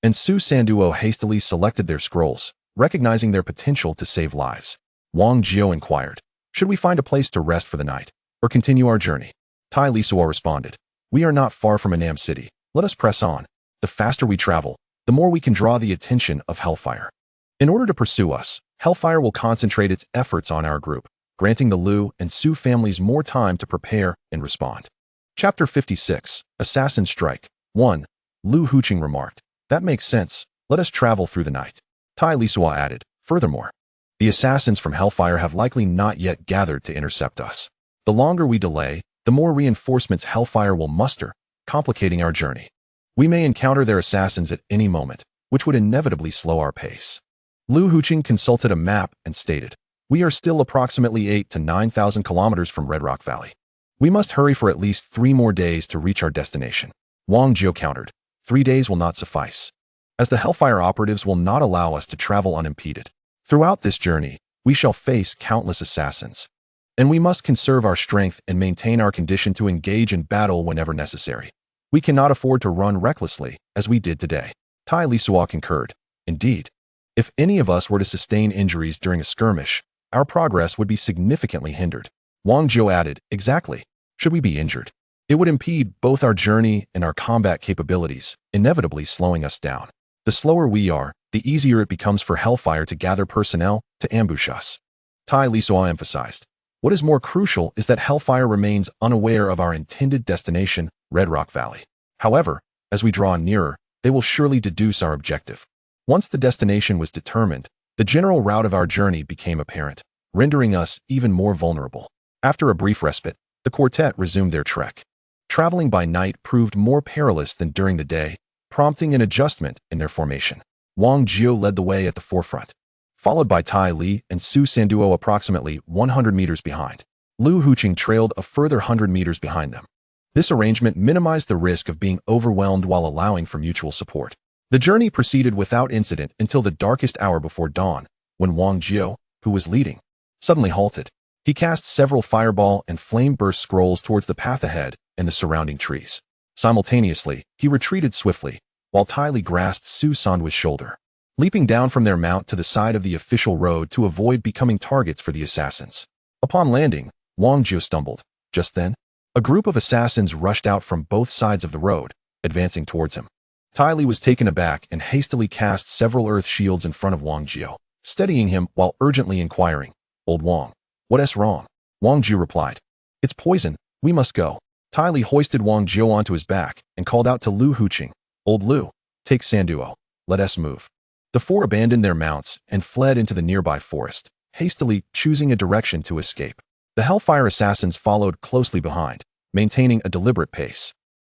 and Su Sanduo hastily selected their scrolls, recognizing their potential to save lives. Wang Jiao inquired, should we find a place to rest for the night, or continue our journey? Tai Lisuo responded, we are not far from Anan City. Let us press on. The faster we travel, the more we can draw the attention of Hellfire. In order to pursue us, Hellfire will concentrate its efforts on our group, granting the Liu and Su families more time to prepare and respond. Chapter 56, Assassin Strike. 1. Lu Huqing remarked, that makes sense. Let us travel through the night. Tai Lisuo added, furthermore, The assassins from Hellfire have likely not yet gathered to intercept us. The longer we delay, the more reinforcements Hellfire will muster, complicating our journey. We may encounter their assassins at any moment, which would inevitably slow our pace. Lu Huqing consulted a map and stated, "We are still approximately 8 to 9,000 kilometers from Red Rock Valley. We must hurry for at least 3 more days to reach our destination." Wang Jiu countered, "3 days will not suffice, as the Hellfire operatives will not allow us to travel unimpeded. Throughout this journey, we shall face countless assassins, and we must conserve our strength and maintain our condition to engage in battle whenever necessary. We cannot afford to run recklessly, as we did today." Tai Lisuo concurred. "Indeed, if any of us were to sustain injuries during a skirmish, our progress would be significantly hindered." Wang Jiu added, "Exactly. Should we be injured, it would impede both our journey and our combat capabilities, inevitably slowing us down. The slower we are, the easier it becomes for Hellfire to gather personnel to ambush us." Tai Lisuo emphasized, "What is more crucial is that Hellfire remains unaware of our intended destination, Red Rock Valley. However, as we draw nearer, they will surely deduce our objective." Once the destination was determined, the general route of our journey became apparent, rendering us even more vulnerable. After a brief respite, the quartet resumed their trek. Traveling by night proved more perilous than during the day, prompting an adjustment in their formation. Wang Jiu led the way at the forefront, followed by Tai Li and Su Sanduo approximately 100 meters behind. Lu Huqing trailed a further 100 meters behind them. This arrangement minimized the risk of being overwhelmed while allowing for mutual support. The journey proceeded without incident until the darkest hour before dawn, when Wang Jiu, who was leading, suddenly halted. He cast several fireball and flame-burst scrolls towards the path ahead and the surrounding trees. Simultaneously, he retreated swiftly, while Tai Li grasped Su Sanduo's shoulder, leaping down from their mount to the side of the official road to avoid becoming targets for the assassins. Upon landing, Wang Jiu stumbled. Just then, a group of assassins rushed out from both sides of the road, advancing towards him. Tai Li was taken aback and hastily cast several earth shields in front of Wang Jiu, steadying him while urgently inquiring, "Old Wang, what's wrong?" Wang Jiu replied, "It's poison, we must go." Tai Li hoisted Wang Jiu onto his back and called out to Lu Huqing, "Old Lu, take Sanduo, let us move." The four abandoned their mounts and fled into the nearby forest, hastily choosing a direction to escape. The Hellfire assassins followed closely behind, maintaining a deliberate pace.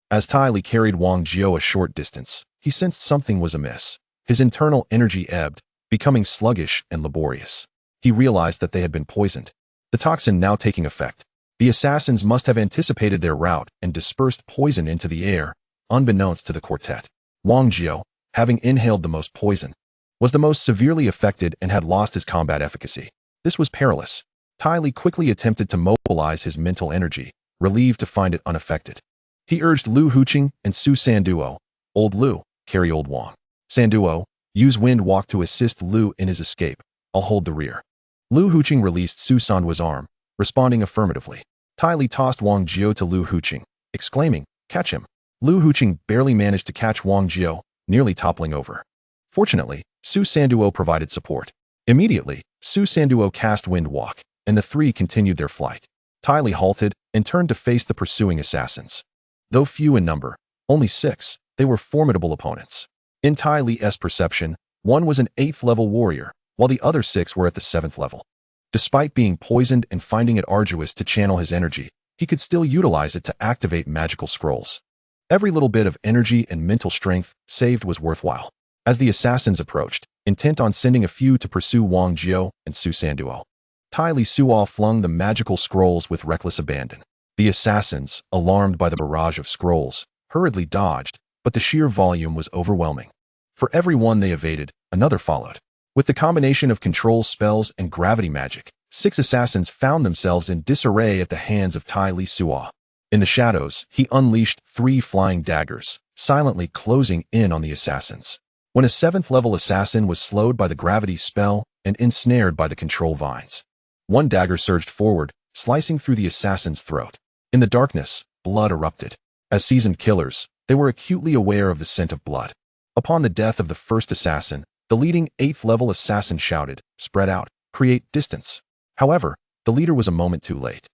As Tai Li carried Wang Jiu a short distance, he sensed something was amiss. His internal energy ebbed, becoming sluggish and laborious. He realized that they had been poisoned, the toxin now taking effect. The assassins must have anticipated their route and dispersed poison into the air, unbeknownst to the quartet. Wang Jiu, having inhaled the most poison, was the most severely affected and had lost his combat efficacy. This was perilous. Tai Li quickly attempted to mobilize his mental energy, relieved to find it unaffected. He urged Lu Huqing and Su Sanduo, "Old Lu, carry Old Wang. Sanduo, use Wind Walk to assist Lu in his escape. I'll hold the rear." Lu Huqing released Su Sanduo's arm, responding affirmatively. Tai Li tossed Wang Jiu to Lu Huqing, exclaiming, "Catch him." Lu Huqing barely managed to catch Wang Jiu, nearly toppling over. Fortunately, Su Sanduo provided support. Immediately, Su Sanduo cast Wind Walk, and the three continued their flight. Tai Li halted and turned to face the pursuing assassins. Though few in number, only 6, they were formidable opponents. In Tai Li's perception, one was an 8th-level warrior, while the other 6 were at the 7th level. Despite being poisoned and finding it arduous to channel his energy, he could still utilize it to activate magical scrolls. Every little bit of energy and mental strength saved was worthwhile. As the assassins approached, intent on sending a few to pursue Wang Jiu and Su Sanduo, Tai Lisuo flung the magical scrolls with reckless abandon. The assassins, alarmed by the barrage of scrolls, hurriedly dodged, but the sheer volume was overwhelming. For every one they evaded, another followed. With the combination of control spells and gravity magic, 6 assassins found themselves in disarray at the hands of Tai Lisuo. In the shadows, he unleashed 3 flying daggers, silently closing in on the assassins. When a 7th-level assassin was slowed by the gravity spell and ensnared by the control vines, one dagger surged forward, slicing through the assassin's throat. In the darkness, blood erupted. As seasoned killers, they were acutely aware of the scent of blood. Upon the death of the first assassin, the leading 8th-level assassin shouted, "Spread out, create distance." However, the leader was a moment too late.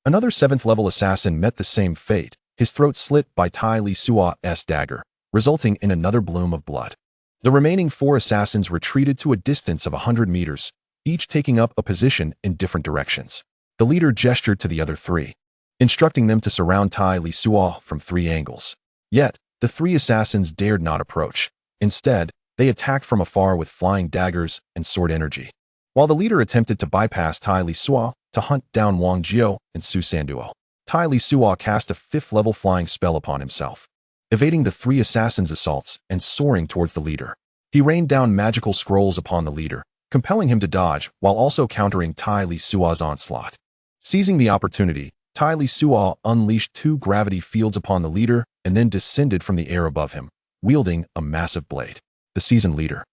Another 7th-level assassin met the same fate, his throat slit by Tai Lisuo's dagger, resulting in another bloom of blood. The remaining 4 assassins retreated to a distance of 100 meters, each taking up a position in different directions. The leader gestured to the other three, instructing them to surround Lisuo from 3 angles. Yet, the 3 assassins dared not approach. Instead, they attacked from afar with flying daggers and sword energy. While the leader attempted to bypass Lisuo to hunt down Wang Jiao and Su Sanduo, Lisuo cast a 5th-level flying spell upon himself, evading the 3 assassins' assaults and soaring towards the leader. He rained down magical scrolls upon the leader, compelling him to dodge while also countering Lisuo's onslaught. Seizing the opportunity, Lisuo unleashed 2 gravity fields upon the leader and then descended from the air above him, wielding a massive blade. The seasoned leader,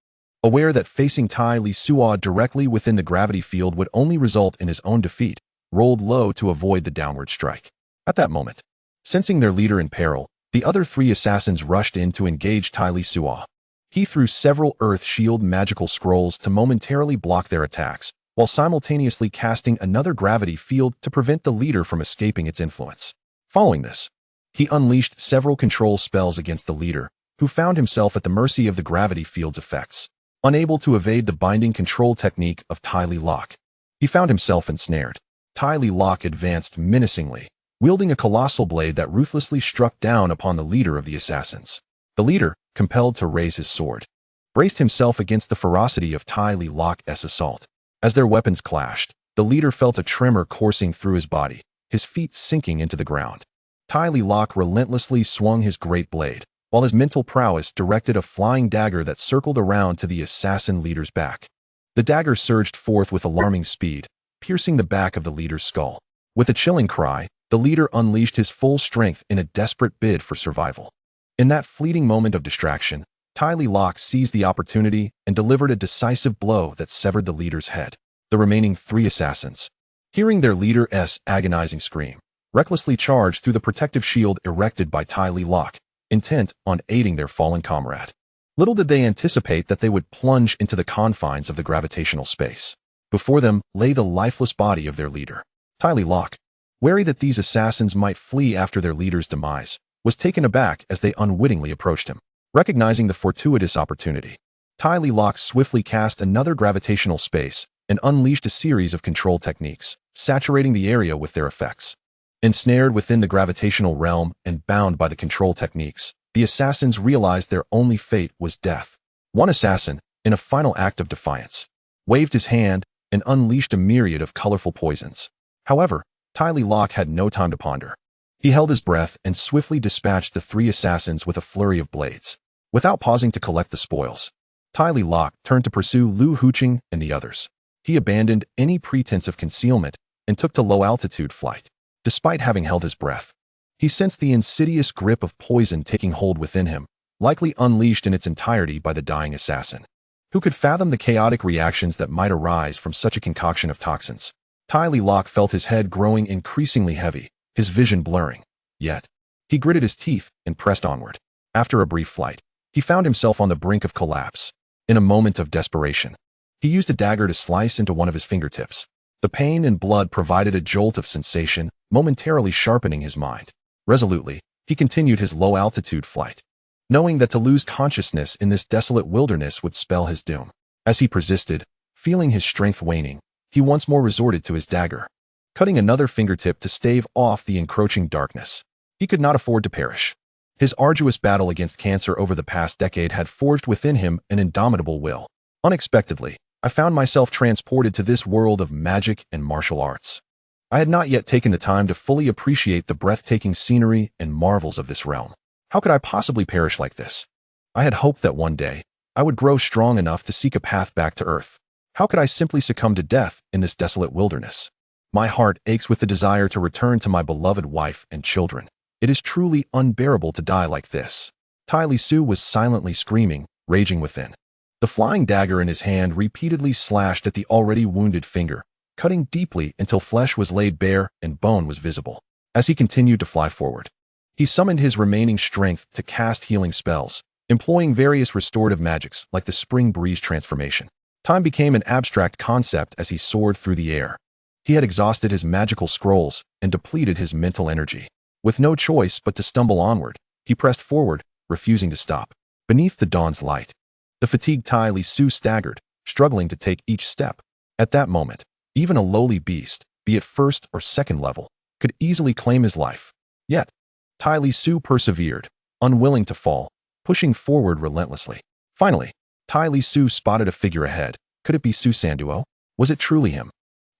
aware that facing Lisuo directly within the gravity field would only result in his own defeat, rolled low to avoid the downward strike. At that moment, sensing their leader in peril, the other 3 assassins rushed in to engage Lisuo. He threw several Earth Shield magical scrolls to momentarily block their attacks, while simultaneously casting another gravity field to prevent the leader from escaping its influence. Following this, he unleashed several control spells against the leader, who found himself at the mercy of the gravity field's effects. Unable to evade the binding control technique of Tai Lock, he found himself ensnared. Tai Lock advanced menacingly, wielding a colossal blade that ruthlessly struck down upon the leader of the assassins. The leader, compelled to raise his sword, braced himself against the ferocity of Tai Lock's assault. As their weapons clashed, the leader felt a tremor coursing through his body, his feet sinking into the ground. Tai Lock relentlessly swung his great blade, while his mental prowess directed a flying dagger that circled around to the assassin leader's back. The dagger surged forth with alarming speed, piercing the back of the leader's skull. With a chilling cry, the leader unleashed his full strength in a desperate bid for survival. In that fleeting moment of distraction, Tai Lock seized the opportunity and delivered a decisive blow that severed the leader's head. The remaining 3 assassins, hearing their leader's agonizing scream, recklessly charged through the protective shield erected by Tai Lock, intent on aiding their fallen comrade. Little did they anticipate that they would plunge into the confines of the gravitational space. Before them lay the lifeless body of their leader. Tai Lock, wary that these assassins might flee after their leader's demise, was taken aback as they unwittingly approached him. Recognizing the fortuitous opportunity, Tai Lock swiftly cast another gravitational space and unleashed a series of control techniques, saturating the area with their effects. Ensnared within the gravitational realm and bound by the control techniques, the assassins realized their only fate was death. One assassin, in a final act of defiance, waved his hand and unleashed a myriad of colorful poisons. However, Tai Lock had no time to ponder. He held his breath and swiftly dispatched the 3 assassins with a flurry of blades. Without pausing to collect the spoils, Tai Lock turned to pursue Lu Huqing and the others. He abandoned any pretense of concealment and took to low-altitude flight. Despite having held his breath, he sensed the insidious grip of poison taking hold within him, likely unleashed in its entirety by the dying assassin. Who could fathom the chaotic reactions that might arise from such a concoction of toxins? Tai Lock felt his head growing increasingly heavy, his vision blurring. Yet, he gritted his teeth and pressed onward. After a brief flight, he found himself on the brink of collapse. In a moment of desperation, he used a dagger to slice into one of his fingertips. The pain and blood provided a jolt of sensation, momentarily sharpening his mind. Resolutely, he continued his low-altitude flight, knowing that to lose consciousness in this desolate wilderness would spell his doom. As he persisted, feeling his strength waning, he once more resorted to his dagger, cutting another fingertip to stave off the encroaching darkness. He could not afford to perish. His arduous battle against cancer over the past decade had forged within him an indomitable will. Unexpectedly, I found myself transported to this world of magic and martial arts. I had not yet taken the time to fully appreciate the breathtaking scenery and marvels of this realm. How could I possibly perish like this? I had hoped that one day, I would grow strong enough to seek a path back to Earth. How could I simply succumb to death in this desolate wilderness? My heart aches with the desire to return to my beloved wife and children. It is truly unbearable to die like this. Tai Lisuo was silently screaming, raging within. The flying dagger in his hand repeatedly slashed at the already wounded finger, cutting deeply until flesh was laid bare and bone was visible. As he continued to fly forward, he summoned his remaining strength to cast healing spells, employing various restorative magics like the spring breeze transformation. Time became an abstract concept as he soared through the air. He had exhausted his magical scrolls and depleted his mental energy. With no choice but to stumble onward, he pressed forward, refusing to stop. Beneath the dawn's light, the fatigued Tai Lisuo staggered, struggling to take each step. At that moment, even a lowly beast, be it first or second level, could easily claim his life. Yet, Tai Lisuo persevered, unwilling to fall, pushing forward relentlessly. Finally, Tai Lisuo spotted a figure ahead. Could it be Su Sanduo? Was it truly him?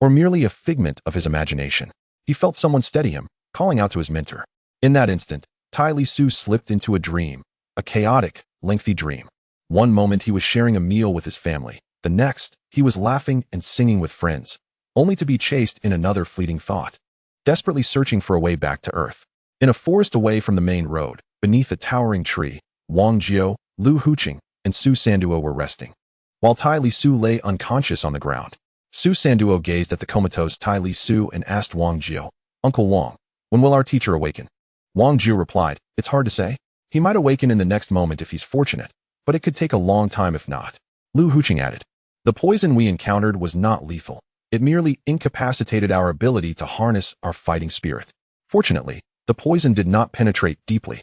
Or merely a figment of his imagination? He felt someone steady him, calling out to his mentor. In that instant, Tai Lisuo slipped into a dream, a chaotic, lengthy dream. One moment he was sharing a meal with his family. The next, he was laughing and singing with friends, only to be chased in another fleeting thought. Desperately searching for a way back to Earth. In a forest away from the main road, beneath a towering tree, Wang Jiao, Lu Huqing, and Su Sanduo were resting. While Tai Lisuo lay unconscious on the ground, Su Sanduo gazed at the comatose Tai Lisuo and asked Wang Jiao, "Uncle Wang, when will our teacher awaken?" Wang Jiao replied, "It's hard to say. He might awaken in the next moment if he's fortunate, but it could take a long time if not." Lu Huqing added, "The poison we encountered was not lethal. It merely incapacitated our ability to harness our fighting spirit. Fortunately, the poison did not penetrate deeply,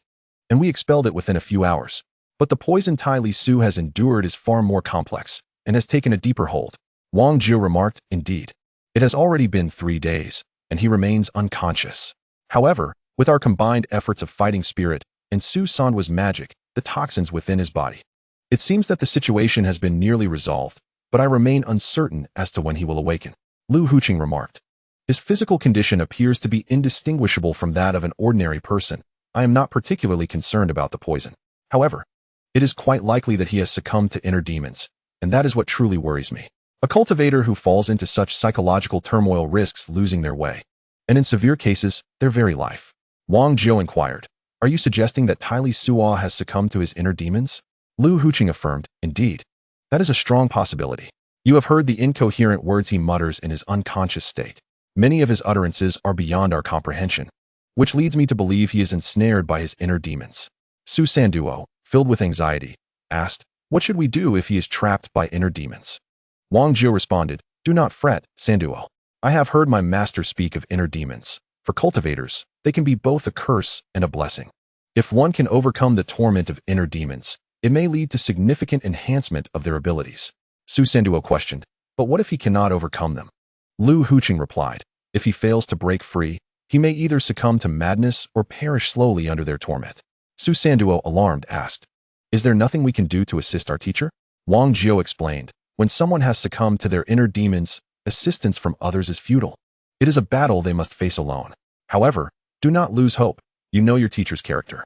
and we expelled it within a few hours. But the poison Tai Lisuo has endured is far more complex and has taken a deeper hold." Wang Jiao remarked, "Indeed. It has already been 3 days, and he remains unconscious. However, with our combined efforts of fighting spirit and Su Sanduo's magic, the toxins within his body, it seems that the situation has been nearly resolved, but I remain uncertain as to when he will awaken." Lu Huqing remarked, "His physical condition appears to be indistinguishable from that of an ordinary person. I am not particularly concerned about the poison. However, it is quite likely that he has succumbed to inner demons, and that is what truly worries me. A cultivator who falls into such psychological turmoil risks losing their way, and in severe cases, their very life." Wang Jiao inquired, "Are you suggesting that Tai Lisuo has succumbed to his inner demons?" Lu Huqing affirmed, "Indeed. That is a strong possibility. You have heard the incoherent words he mutters in his unconscious state. Many of his utterances are beyond our comprehension, which leads me to believe he is ensnared by his inner demons." Su Sanduo, filled with anxiety, asked, "What should we do if he is trapped by inner demons?" Wang Jiao responded, "Do not fret, Sanduo. I have heard my master speak of inner demons. For cultivators, they can be both a curse and a blessing. If one can overcome the torment of inner demons, it may lead to significant enhancement of their abilities." Su Sanduo questioned, "But what if he cannot overcome them?" Lu Huqing replied, "If he fails to break free, he may either succumb to madness or perish slowly under their torment." Su Sanduo, alarmed, asked, "Is there nothing we can do to assist our teacher?" Wang Jiao explained, "When someone has succumbed to their inner demons, assistance from others is futile. It is a battle they must face alone. However, do not lose hope. You know your teacher's character.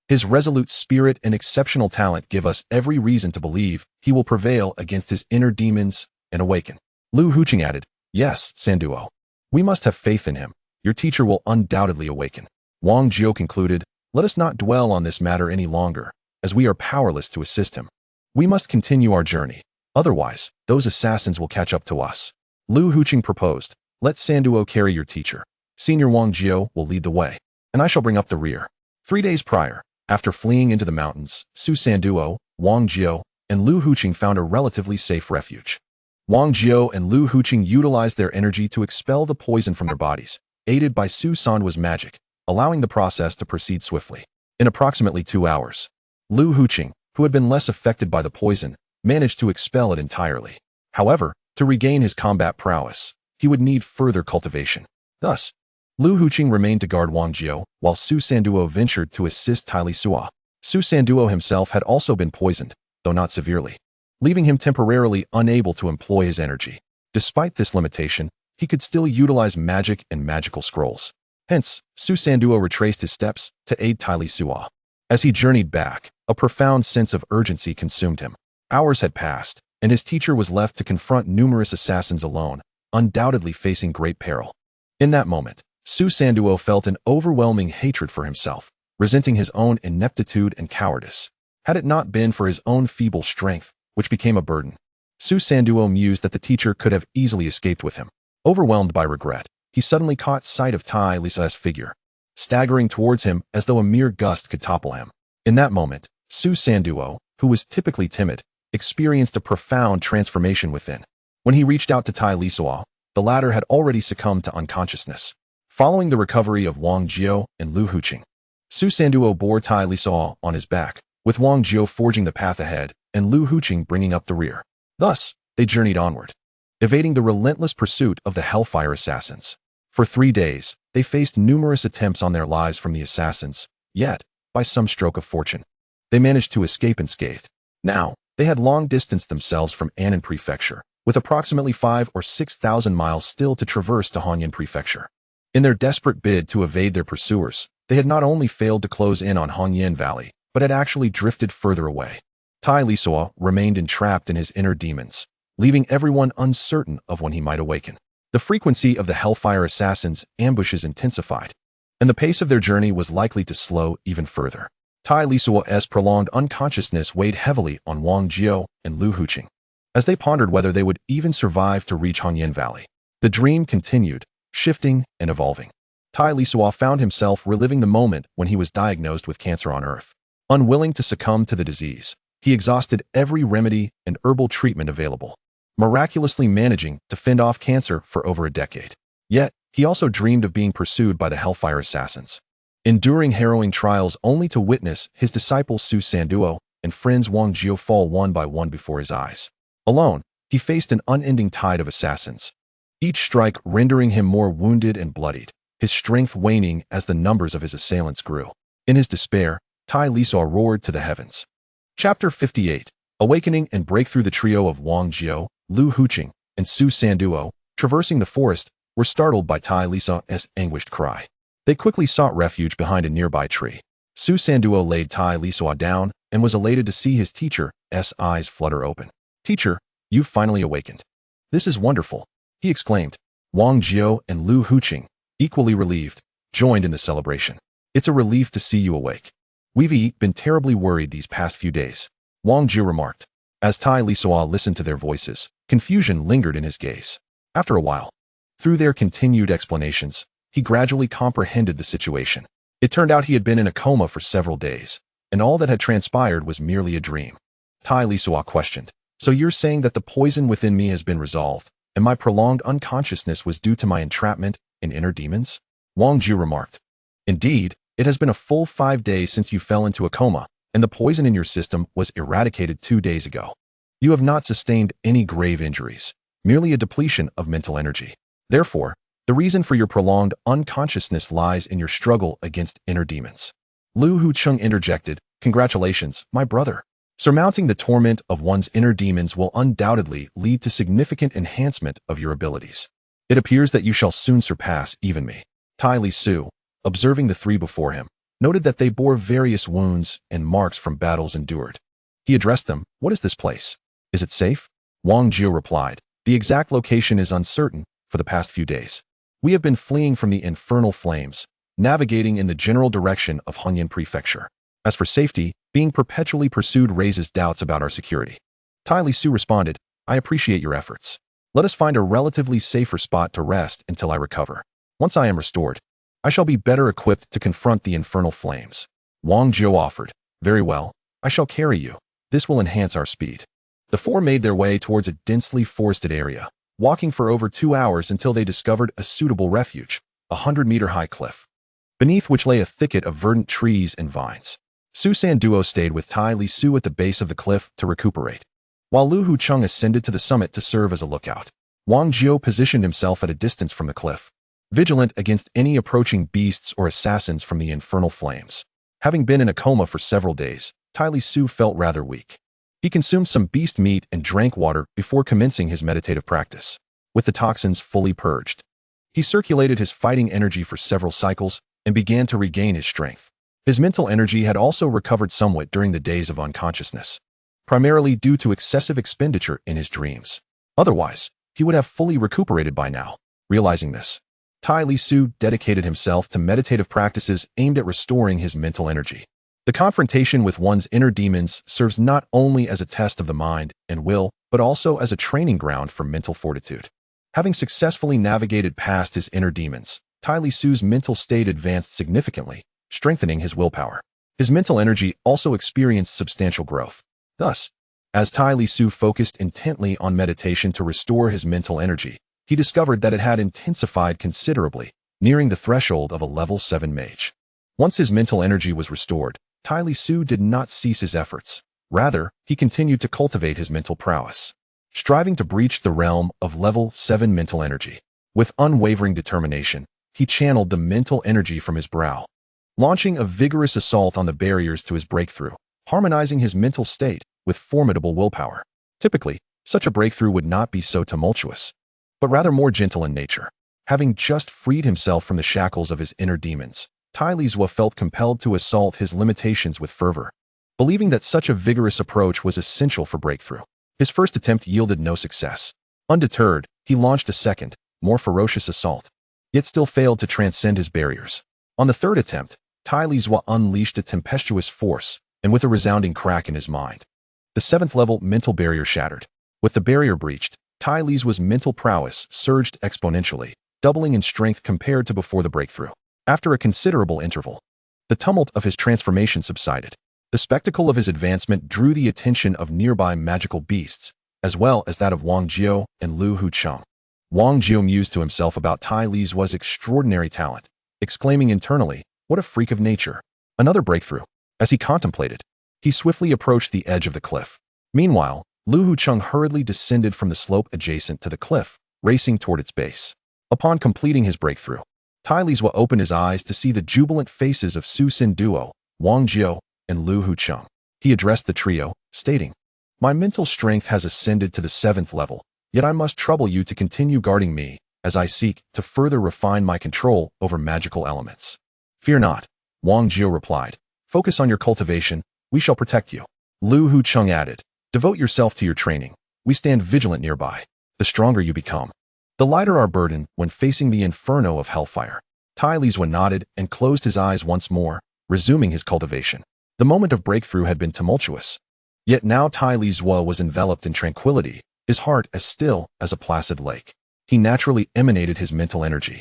His resolute spirit and exceptional talent give us every reason to believe he will prevail against his inner demons and awaken." Lu Huqing added, "Yes, Sanduo. We must have faith in him. Your teacher will undoubtedly awaken." Wang Jiao concluded, "Let us not dwell on this matter any longer, as we are powerless to assist him. We must continue our journey. Otherwise, those assassins will catch up to us." Lu Huqing proposed, "Let Sanduo carry your teacher. Senior Wang Jiao will lead the way, and I shall bring up the rear." 3 days prior, after fleeing into the mountains, Su Sanduo, Wang Jiao, and Lu Huqing found a relatively safe refuge. Wang Jiao and Lu Huqing utilized their energy to expel the poison from their bodies, aided by Su Sanduo's magic, allowing the process to proceed swiftly. In approximately 2 hours, Lu Huqing, who had been less affected by the poison, managed to expel it entirely. However, to regain his combat prowess, he would need further cultivation. Thus, Lu Huqing remained to guard Wang Jiao, while Su Sanduo ventured to assist Tai Lisuo. Su Sanduo himself had also been poisoned, though not severely, leaving him temporarily unable to employ his energy. Despite this limitation, he could still utilize magic and magical scrolls. Hence, Su Sanduo retraced his steps to aid Tai Lisuo. As he journeyed back, a profound sense of urgency consumed him. Hours had passed, and his teacher was left to confront numerous assassins alone, undoubtedly facing great peril. In that moment, Su Sanduo felt an overwhelming hatred for himself, resenting his own ineptitude and cowardice. Had it not been for his own feeble strength, which became a burden, Su Sanduo mused that the teacher could have easily escaped with him. Overwhelmed by regret, he suddenly caught sight of Tai Lisuo's figure, staggering towards him as though a mere gust could topple him. In that moment, Su Sanduo, who was typically timid, experienced a profound transformation within. When he reached out to Tai Lisuo, the latter had already succumbed to unconsciousness. Following the recovery of Wang Jiao and Lu Huqing, Su Sanduo bore Tai Lisuo on his back, with Wang Jiao forging the path ahead and Lu Huqing bringing up the rear. Thus, they journeyed onward. evading the relentless pursuit of the Hellfire assassins. For 3 days, they faced numerous attempts on their lives from the assassins, yet, by some stroke of fortune, they managed to escape unscathed. Now, they had long distanced themselves from Annan Prefecture, with approximately 5,000 or 6,000 miles still to traverse to Hanyang Prefecture. In their desperate bid to evade their pursuers, they had not only failed to close in on Hanyang Valley, but had actually drifted further away. Tai Lisuo remained entrapped in his inner demons, leaving everyone uncertain of when he might awaken. The frequency of the Hellfire assassins' ambushes intensified, and the pace of their journey was likely to slow even further. Tai Lisuo's prolonged unconsciousness weighed heavily on Wang Jiao and Lu Huqing, as they pondered whether they would even survive to reach Hanyang Valley. The dream continued, shifting and evolving. Tai Lisuo found himself reliving the moment when he was diagnosed with cancer on Earth. Unwilling to succumb to the disease, he exhausted every remedy and herbal treatment available, miraculously managing to fend off cancer for over a decade. Yet, he also dreamed of being pursued by the Hellfire assassins, enduring harrowing trials only to witness his disciple Su Sanduo and friends Wang Jiao fall one by one before his eyes. Alone, he faced an unending tide of assassins, each strike rendering him more wounded and bloodied, his strength waning as the numbers of his assailants grew. In his despair, Tai Lisuo roared to the heavens. Chapter 58. Awakening and Breakthrough. The trio of Wang Jiao, Lu Huqing, and Su Sanduo, traversing the forest, were startled by Tai Lisuo's anguished cry. They quickly sought refuge behind a nearby tree. Su Sanduo laid Tai Lisuo down and was elated to see his teacher's eyes flutter open. "Teacher, you've finally awakened. This is wonderful," he exclaimed. Wang Jiao and Lu Huqing, equally relieved, joined in the celebration. "It's a relief to see you awake. We've been terribly worried these past few days," Wang Jiao remarked. As Tai Lisuo listened to their voices, confusion lingered in his gaze. After a while, through their continued explanations, he gradually comprehended the situation. It turned out he had been in a coma for several days, and all that had transpired was merely a dream. Tai Lisuo questioned, "So you're saying that the poison within me has been resolved, and my prolonged unconsciousness was due to my entrapment in inner demons?" Wang Jiao remarked. "Indeed, it has been a full 5 days since you fell into a coma, and the poison in your system was eradicated 2 days ago. You have not sustained any grave injuries, merely a depletion of mental energy. Therefore, the reason for your prolonged unconsciousness lies in your struggle against inner demons." Lu Huqing interjected, "Congratulations, my brother. Surmounting the torment of one's inner demons will undoubtedly lead to significant enhancement of your abilities. It appears that you shall soon surpass even me." Tai Lisuo, observing the three before him, noted that they bore various wounds and marks from battles endured. He addressed them, "What is this place? Is it safe?" Wang Jiao replied, "The exact location is uncertain for the past few days. We have been fleeing from the infernal flames, navigating in the general direction of Hanyang Prefecture. As for safety, being perpetually pursued raises doubts about our security." Tai Lisuo responded, "I appreciate your efforts. Let us find a relatively safer spot to rest until I recover. Once I am restored, I shall be better equipped to confront the infernal flames." Wang Jiao offered, "Very well, I shall carry you. This will enhance our speed." The four made their way towards a densely forested area, walking for over 2 hours until they discovered a suitable refuge, a 100-meter-high cliff, beneath which lay a thicket of verdant trees and vines. Su Sanduo stayed with Tai Lisuo at the base of the cliff to recuperate, while Lu Huqing ascended to the summit to serve as a lookout. Wang Jiao positioned himself at a distance from the cliff, vigilant against any approaching beasts or assassins from the infernal flames. Having been in a coma for several days, Tai Lisuo felt rather weak. He consumed some beast meat and drank water before commencing his meditative practice. With the toxins fully purged, he circulated his fighting energy for several cycles and began to regain his strength. His mental energy had also recovered somewhat during the days of unconsciousness, primarily due to excessive expenditure in his dreams. Otherwise, he would have fully recuperated by now. Realizing this, Tai Lisuo dedicated himself to meditative practices aimed at restoring his mental energy. The confrontation with one's inner demons serves not only as a test of the mind and will, but also as a training ground for mental fortitude. Having successfully navigated past his inner demons, Tai Lisuo's mental state advanced significantly, strengthening his willpower. His mental energy also experienced substantial growth. Thus, as Tai Lisuo focused intently on meditation to restore his mental energy, he discovered that it had intensified considerably, nearing the threshold of a level 7 mage. Once his mental energy was restored, Tai Lisuo did not cease his efforts. Rather, he continued to cultivate his mental prowess. striving to breach the realm of level 7 mental energy. With unwavering determination, he channeled the mental energy from his brow, launching a vigorous assault on the barriers to his breakthrough, harmonizing his mental state with formidable willpower. Typically, such a breakthrough would not be so tumultuous, but rather more gentle in nature. Having just freed himself from the shackles of his inner demons, Tai Lisuo felt compelled to assault his limitations with fervor, believing that such a vigorous approach was essential for breakthrough. His first attempt yielded no success. Undeterred, he launched a second, more ferocious assault, yet still failed to transcend his barriers. On the third attempt, Tai Lisuo unleashed a tempestuous force, and with a resounding crack in his mind, the 7th level mental barrier shattered. With the barrier breached, Tai Lisuo's mental prowess surged exponentially, doubling in strength compared to before the breakthrough. After a considerable interval, the tumult of his transformation subsided. The spectacle of his advancement drew the attention of nearby magical beasts, as well as that of Wang Jiao and Lu Hucheng. Wang Jiao mused to himself about Tai Lisuo's extraordinary talent, exclaiming internally, "What a freak of nature!" Another breakthrough. As he contemplated, he swiftly approached the edge of the cliff. Meanwhile, Lu Hucheng hurriedly descended from the slope adjacent to the cliff, racing toward its base. Upon completing his breakthrough, Tai Lisuo opened his eyes to see the jubilant faces of Su Xin Duo, Wang Jiao, and Lu Hucheng. He addressed the trio, stating, "My mental strength has ascended to the 7th level, yet I must trouble you to continue guarding me as I seek to further refine my control over magical elements." "Fear not," Wang Jiao replied. "Focus on your cultivation, we shall protect you." Lu Hucheng added, "Devote yourself to your training. We stand vigilant nearby. The stronger you become, the lighter our burden when facing the inferno of hellfire." Tai Lisuo nodded and closed his eyes once more, resuming his cultivation. The moment of breakthrough had been tumultuous, yet now Tai Lisuo was enveloped in tranquility, his heart as still as a placid lake. He naturally emanated his mental energy,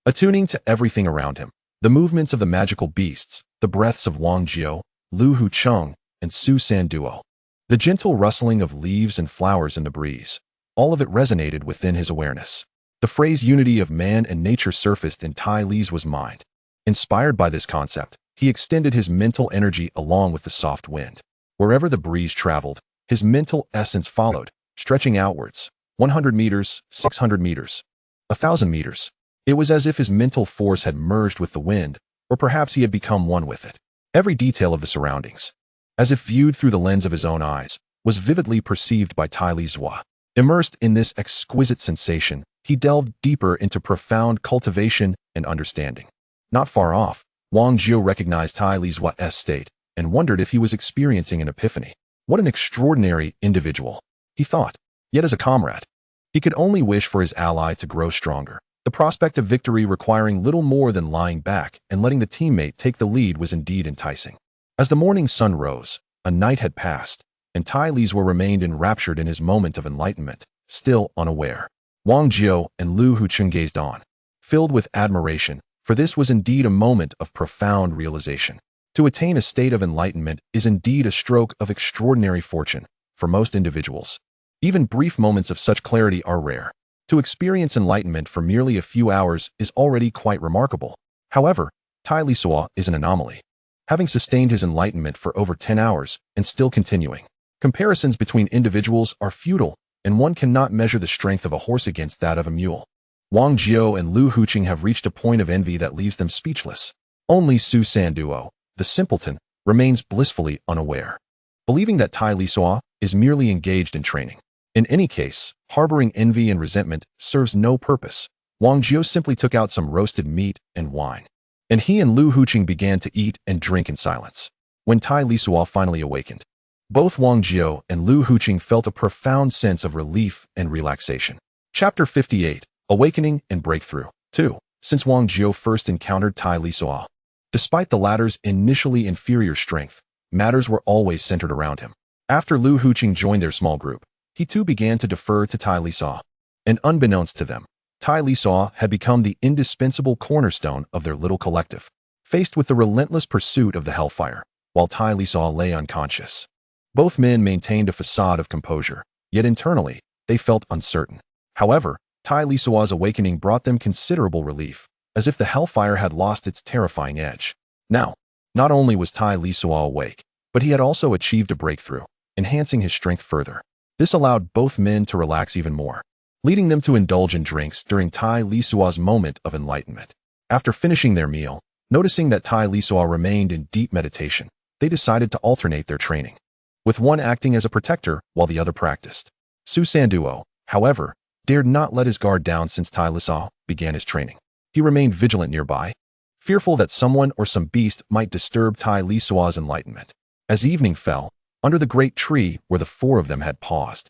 attuning to everything around him, the movements of the magical beasts, the breaths of Wang Jiao, Lu Hucheng, and Su San Duo, the gentle rustling of leaves and flowers in the breeze. All of it resonated within his awareness. The phrase unity of man and nature surfaced in Tai Lisuo's mind. Inspired by this concept, he extended his mental energy along with the soft wind. Wherever the breeze traveled, his mental essence followed, stretching outwards, 100 meters, 600 meters, 1,000 meters. It was as if his mental force had merged with the wind, or perhaps he had become one with it. Every detail of the surroundings, as if viewed through the lens of his own eyes, was vividly perceived by Tai Lisuo. Immersed in this exquisite sensation, he delved deeper into profound cultivation and understanding. Not far off, Wang Jiao recognized Tai Lisuo's state and wondered if he was experiencing an epiphany. What an extraordinary individual, he thought. Yet as a comrade, he could only wish for his ally to grow stronger. The prospect of victory requiring little more than lying back and letting the teammate take the lead was indeed enticing. As the morning sun rose, a night had passed, and Tai Lisuo remained enraptured in his moment of enlightenment, still unaware. Wang Jiao and Lu Hucheng gazed on, filled with admiration, for this was indeed a moment of profound realization. To attain a state of enlightenment is indeed a stroke of extraordinary fortune for most individuals. Even brief moments of such clarity are rare. To experience enlightenment for merely a few hours is already quite remarkable. However, Tai Lisuo is an anomaly, having sustained his enlightenment for over 10 hours and still continuing. Comparisons between individuals are futile, and one cannot measure the strength of a horse against that of a mule. Wang Jiao and Lu Hucheng have reached a point of envy that leaves them speechless. Only Su San Duo, the simpleton, remains blissfully unaware, believing that Tai Lisuo is merely engaged in training. In any case, harboring envy and resentment serves no purpose. Wang Jiao simply took out some roasted meat and wine, and he and Lu Hucheng began to eat and drink in silence. When Tai Lisuo finally awakened, both Wang Jiao and Lu Hucheng felt a profound sense of relief and relaxation. Chapter 58. Awakening and Breakthrough. 2. Since Wang Jiao first encountered Tai Lisuo, despite the latter's initially inferior strength, matters were always centered around him. After Lu Hucheng joined their small group, he too began to defer to Tai Lisuo. And unbeknownst to them, Tai Lisuo had become the indispensable cornerstone of their little collective. Faced with the relentless pursuit of the hellfire, while Tai Lisuo lay unconscious, both men maintained a facade of composure, yet internally, they felt uncertain. However, Tai Lisuo's awakening brought them considerable relief, as if the hellfire had lost its terrifying edge. Now, not only was Tai Lisuo awake, but he had also achieved a breakthrough, enhancing his strength further. This allowed both men to relax even more, leading them to indulge in drinks during Tai Lisuo's moment of enlightenment. After finishing their meal, noticing that Tai Lisuo remained in deep meditation, they decided to alternate their training, with one acting as a protector while the other practiced. Su Sanduo, however, dared not let his guard down since Tai Lisuo began his training. He remained vigilant nearby, fearful that someone or some beast might disturb Tai Lisuo's enlightenment. As evening fell, under the great tree where the four of them had paused,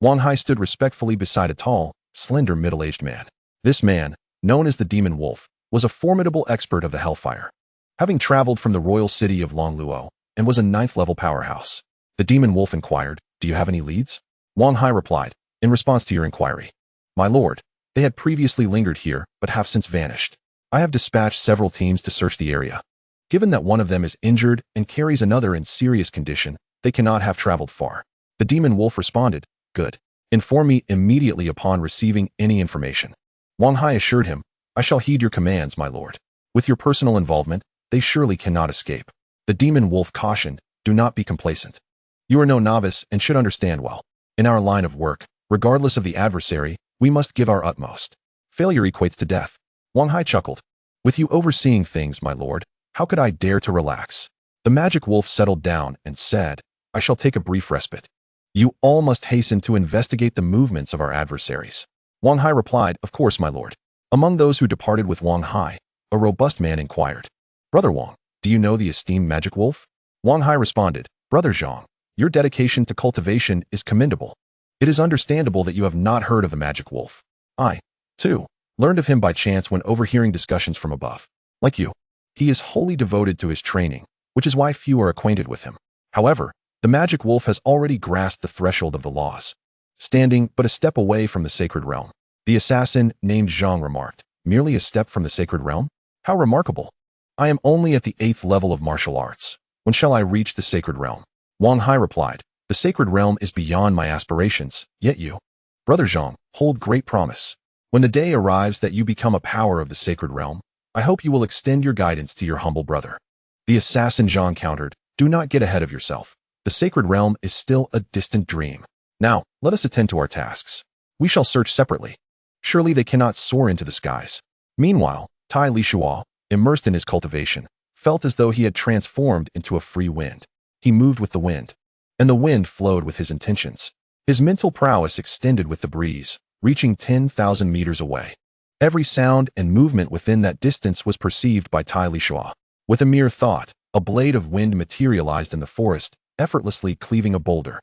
Wang Hai stood respectfully beside a tall, slender middle-aged man. This man, known as the Demon Wolf, was a formidable expert of the Hellfire, having traveled from the royal city of Longluo and was a 9th-level powerhouse. The Demon Wolf inquired, "Do you have any leads?" Wang Hai replied, "In response to your inquiry, my lord, they had previously lingered here but have since vanished. I have dispatched several teams to search the area. Given that one of them is injured and carries another in serious condition, they cannot have traveled far." The Demon Wolf responded, "Good. Inform me immediately upon receiving any information." Wang Hai assured him, "I shall heed your commands, my lord. With your personal involvement, they surely cannot escape." The Demon Wolf cautioned, "Do not be complacent. You are no novice and should understand well. In our line of work, regardless of the adversary, we must give our utmost. Failure equates to death." Wang Hai chuckled, "With you overseeing things, my lord, how could I dare to relax?" The Magic Wolf settled down and said, "I shall take a brief respite. You all must hasten to investigate the movements of our adversaries." Wang Hai replied, "Of course, my lord." Among those who departed with Wang Hai, a robust man inquired, "Brother Wang, do you know the esteemed Magic Wolf?" Wang Hai responded, "Brother Zhang, your dedication to cultivation is commendable. It is understandable that you have not heard of the Magic Wolf. I, too, learned of him by chance when overhearing discussions from above. Like you, he is wholly devoted to his training, which is why few are acquainted with him. However, the Magic Wolf has already grasped the threshold of the laws, standing but a step away from the sacred realm." The assassin named Zhang remarked, "Merely a step from the sacred realm? How remarkable! I am only at the 8th level of martial arts. When shall I reach the sacred realm?" Wang Hai replied, "The sacred realm is beyond my aspirations, yet you, Brother Zhang, hold great promise. When the day arrives that you become a power of the sacred realm, I hope you will extend your guidance to your humble brother." The assassin Zhang countered, "Do not get ahead of yourself. The sacred realm is still a distant dream. Now, let us attend to our tasks. We shall search separately. Surely they cannot soar into the skies." Meanwhile, Tai Lisuo, immersed in his cultivation, felt as though he had transformed into a free wind. He moved with the wind, and the wind flowed with his intentions. His mental prowess extended with the breeze, reaching 10,000 meters away. Every sound and movement within that distance was perceived by Tai Lisuo. With a mere thought, a blade of wind materialized in the forest, effortlessly cleaving a boulder,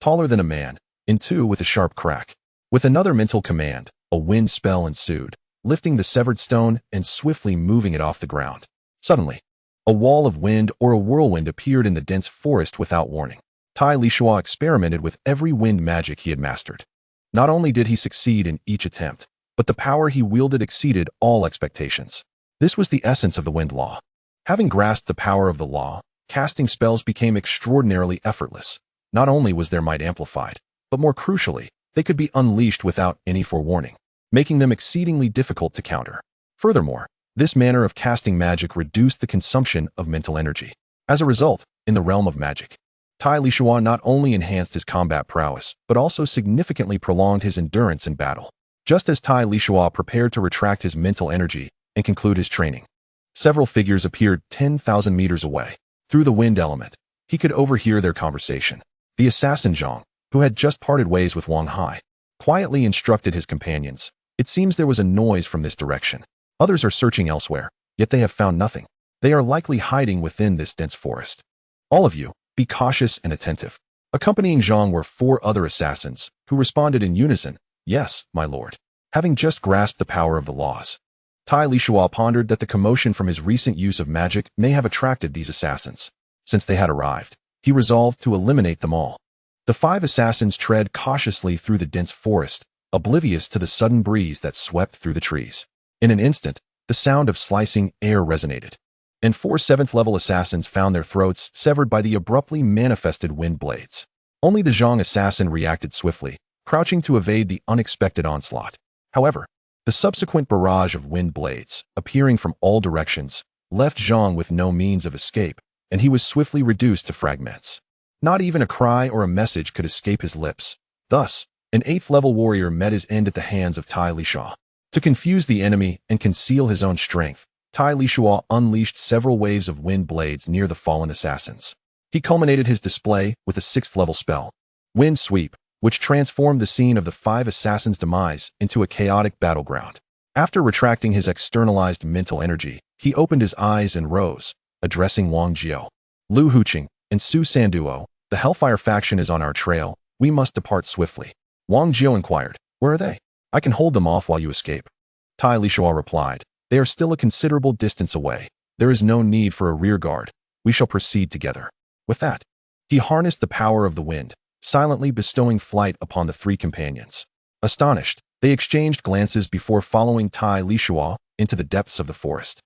taller than a man, in two with a sharp crack. With another mental command, a wind spell ensued, lifting the severed stone and swiftly moving it off the ground. Suddenly, a wall of wind or a whirlwind appeared in the dense forest without warning. Tai Lisuo experimented with every wind magic he had mastered. Not only did he succeed in each attempt, but the power he wielded exceeded all expectations. This was the essence of the wind law. Having grasped the power of the law, casting spells became extraordinarily effortless. Not only was their might amplified, but more crucially, they could be unleashed without any forewarning, making them exceedingly difficult to counter. Furthermore, this manner of casting magic reduced the consumption of mental energy. As a result, in the realm of magic, Tai Lisuo not only enhanced his combat prowess, but also significantly prolonged his endurance in battle. Just as Tai Lisuo prepared to retract his mental energy and conclude his training, several figures appeared 10,000 meters away. Through the wind element, he could overhear their conversation. The assassin Zhang, who had just parted ways with Wang Hai, quietly instructed his companions, "It seems there was a noise from this direction. Others are searching elsewhere, yet they have found nothing. They are likely hiding within this dense forest. All of you, be cautious and attentive." Accompanying Zhang were 4 other assassins, who responded in unison, "Yes, my lord." Having just grasped the power of the laws, Tai Lisuo pondered that the commotion from his recent use of magic may have attracted these assassins. Since they had arrived, he resolved to eliminate them all. The 5 assassins tread cautiously through the dense forest, oblivious to the sudden breeze that swept through the trees. In an instant, the sound of slicing air resonated, and 4 7th-level assassins found their throats severed by the abruptly manifested wind blades. Only the Zhang assassin reacted swiftly, crouching to evade the unexpected onslaught. However, the subsequent barrage of wind blades, appearing from all directions, left Zhang with no means of escape, and he was swiftly reduced to fragments. Not even a cry or a message could escape his lips. Thus, an 8th-level warrior met his end at the hands of Tai Lisuo. To confuse the enemy and conceal his own strength, Tai Lisuo unleashed several waves of wind blades near the fallen assassins. He culminated his display with a 6th-level spell, Wind Sweep, which transformed the scene of the 5 assassins' demise into a chaotic battleground. After retracting his externalized mental energy, he opened his eyes and rose, addressing Wang Jiao. Lu Huqing and Su Sanduo, the Hellfire faction is on our trail. We must depart swiftly. Wang Jiao inquired, where are they? I can hold them off while you escape. Tai Lisuo replied, they are still a considerable distance away. There is no need for a rear guard. We shall proceed together. With that, he harnessed the power of the wind, silently bestowing flight upon the 3 companions. Astonished, they exchanged glances before following Tai Lisuo into the depths of the forest.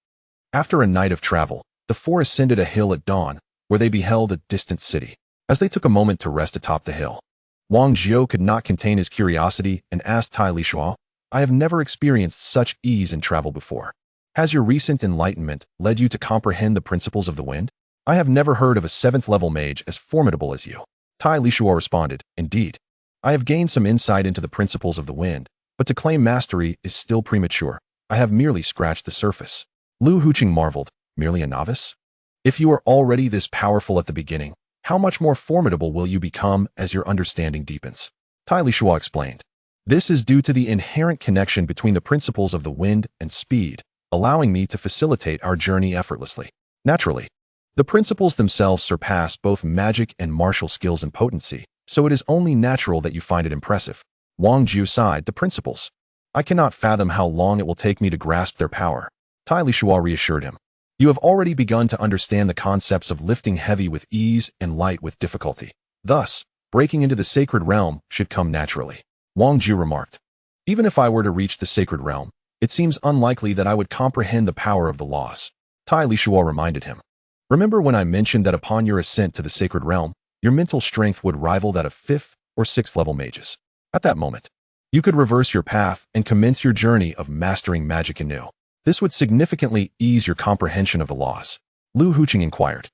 After a night of travel, the 4 ascended a hill at dawn, where they beheld a distant city. As they took a moment to rest atop the hill, Wang Jiao could not contain his curiosity and asked Tai Lisuo, I have never experienced such ease in travel before. Has your recent enlightenment led you to comprehend the principles of the wind? I have never heard of a 7th-level mage as formidable as you. Tai Lisuo responded, indeed. I have gained some insight into the principles of the wind, but to claim mastery is still premature. I have merely scratched the surface. Lu Huqing marveled, merely a novice? If you are already this powerful at the beginning, how much more formidable will you become as your understanding deepens? Tai Lisuo explained. This is due to the inherent connection between the principles of the wind and speed, allowing me to facilitate our journey effortlessly. Naturally, the principles themselves surpass both magic and martial skills in potency, so it is only natural that you find it impressive. Wang Jiao sighed, the principles. I cannot fathom how long it will take me to grasp their power. Tai Lisuo reassured him. You have already begun to understand the concepts of lifting heavy with ease and light with difficulty. Thus, breaking into the sacred realm should come naturally. Wang Jiao remarked. Even if I were to reach the sacred realm, it seems unlikely that I would comprehend the power of the laws. Tai Lisuo reminded him. Remember when I mentioned that upon your ascent to the sacred realm, your mental strength would rival that of 5th or 6th-level mages. At that moment, you could reverse your path and commence your journey of mastering magic anew. This would significantly ease your comprehension of the laws. Lu Huqing inquired.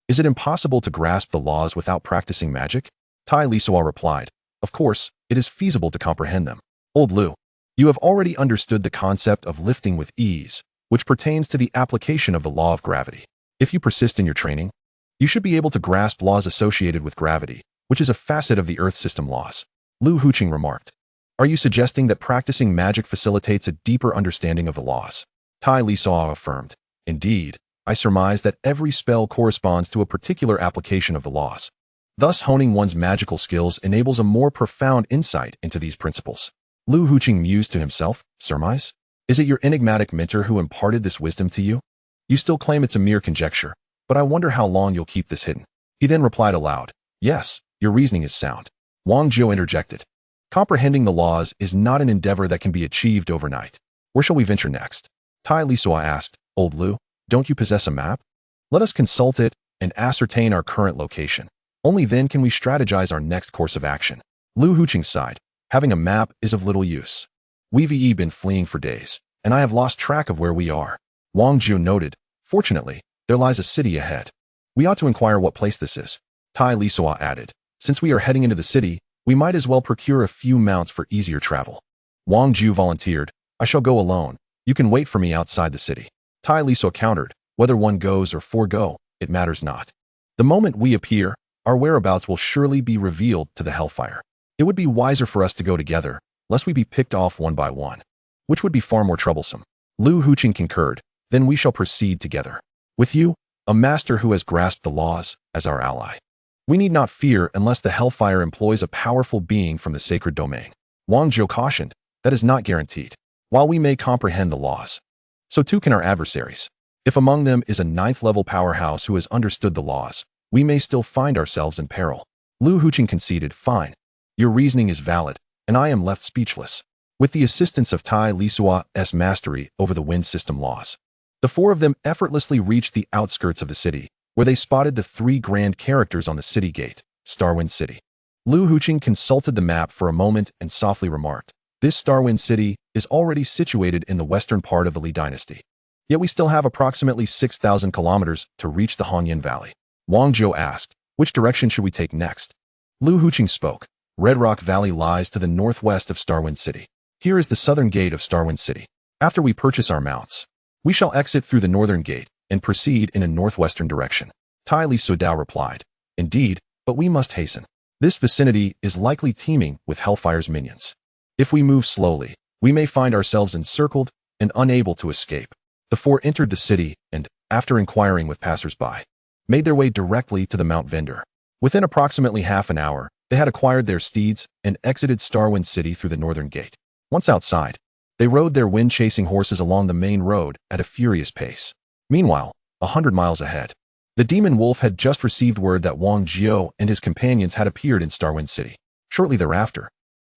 Is it impossible to grasp the laws without practicing magic? Tai Lisuo replied. Of course, it is feasible to comprehend them. Old Lu, you have already understood the concept of lifting with ease, which pertains to the application of the law of gravity. If you persist in your training, you should be able to grasp laws associated with gravity, which is a facet of the Earth system laws. Lu Huqing remarked. Are you suggesting that practicing magic facilitates a deeper understanding of the laws? Tai Lisuo affirmed. Indeed, I surmise that every spell corresponds to a particular application of the laws. Thus, honing one's magical skills enables a more profound insight into these principles. Lu Huqing mused to himself, surmise? Is it your enigmatic mentor who imparted this wisdom to you? You still claim it's a mere conjecture, but I wonder how long you'll keep this hidden. He then replied aloud, yes, your reasoning is sound. Wang Jiao interjected. Comprehending the laws is not an endeavor that can be achieved overnight. Where shall we venture next? Tai Lisuo asked, Old Lu, don't you possess a map? Let us consult it and ascertain our current location. Only then can we strategize our next course of action. Lu Huqing sighed. Having a map is of little use. We've been fleeing for days, and I have lost track of where we are. Wang Jiao noted, fortunately, there lies a city ahead. We ought to inquire what place this is. Tai Lisuo added, since we are heading into the city, we might as well procure a few mounts for easier travel. Wang Jiao volunteered, I shall go alone. You can wait for me outside the city. Tai Lisuo countered, whether one goes or forego, it matters not. The moment we appear, our whereabouts will surely be revealed to the Hellfire. It would be wiser for us to go together, lest we be picked off one by one, which would be far more troublesome. Lu Huqing concurred, then we shall proceed together. With you, a master who has grasped the laws, as our ally. We need not fear unless the Hellfire employs a powerful being from the sacred domain. Wang Jiao cautioned, that is not guaranteed. While we may comprehend the laws, so too can our adversaries. If among them is a 9th-level powerhouse who has understood the laws, we may still find ourselves in peril. Lu Huqing conceded, fine. Your reasoning is valid, and I am left speechless. With the assistance of Tai Lisuo's mastery over the wind system laws, the 4 of them effortlessly reached the outskirts of the city, where they spotted the 3 grand characters on the city gate, Starwind City. Lu Huqing consulted the map for a moment and softly remarked, this Starwind City is already situated in the western part of the Li dynasty. Yet we still have approximately 6,000 kilometers to reach the Hanyan Valley. Wang Jiao asked, which direction should we take next? Lu Huqing spoke, Red Rock Valley lies to the northwest of Starwind City. Here is the southern gate of Starwind City. After we purchase our mounts, we shall exit through the northern gate and proceed in a northwestern direction. Tai Lisuo replied, Indeed, but we must hasten. This vicinity is likely teeming with Hellfire's minions. If we move slowly, we may find ourselves encircled and unable to escape. The four entered the city and, after inquiring with passers-by, made their way directly to the Mount Vendor. Within approximately half an hour, they had acquired their steeds and exited Starwind City through the northern gate. Once outside, they rode their wind-chasing horses along the main road at a furious pace. Meanwhile, 100 miles ahead, the demon wolf had just received word that Wang Jiao and his companions had appeared in Starwind City. Shortly thereafter,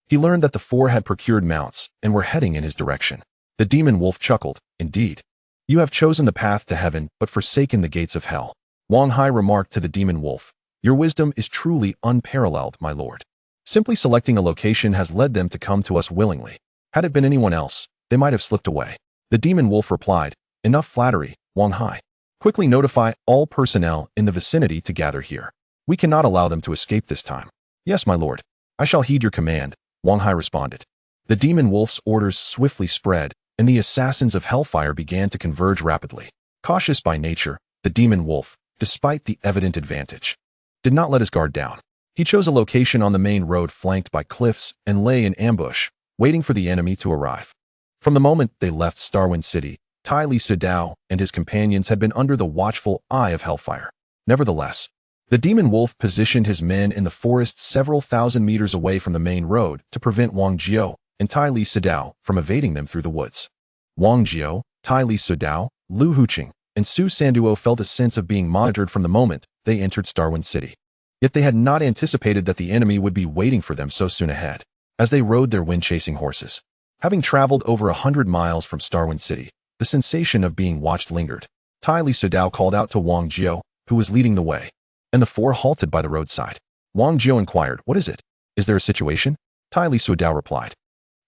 he learned that the four had procured mounts and were heading in his direction. The demon wolf chuckled, Indeed, you have chosen the path to heaven but forsaken the gates of hell. Wang Hai remarked to the demon wolf, Your wisdom is truly unparalleled, my lord. Simply selecting a location has led them to come to us willingly. Had it been anyone else, they might have slipped away. The demon wolf replied, Enough flattery, Wang Hai. Quickly notify all personnel in the vicinity to gather here. We cannot allow them to escape this time. Yes, my lord. I shall heed your command, Wang Hai responded. The demon wolf's orders swiftly spread, and the assassins of Hellfire began to converge rapidly. Cautious by nature, the demon wolf, despite the evident advantage, did not let his guard down. He chose a location on the main road flanked by cliffs and lay in ambush, waiting for the enemy to arrive. From the moment they left Starwind City, Tai Lisuo and his companions had been under the watchful eye of Hellfire. Nevertheless, the demon wolf positioned his men in the forest several thousand meters away from the main road to prevent Wang Jiao and Tai Lisuo from evading them through the woods. Wang Jiao, Tai Lisuo, Lu Huqing, and Su Sanduo felt a sense of being monitored from the moment they entered Starwind City. Yet they had not anticipated that the enemy would be waiting for them so soon ahead. As they rode their wind-chasing horses, having traveled over 100 miles from Starwind City, the sensation of being watched lingered. Tai Lisuo called out to Wang Jiao, who was leading the way, and the four halted by the roadside. Wang Jiao inquired, What is it? Is there a situation? Tai Lisuo replied,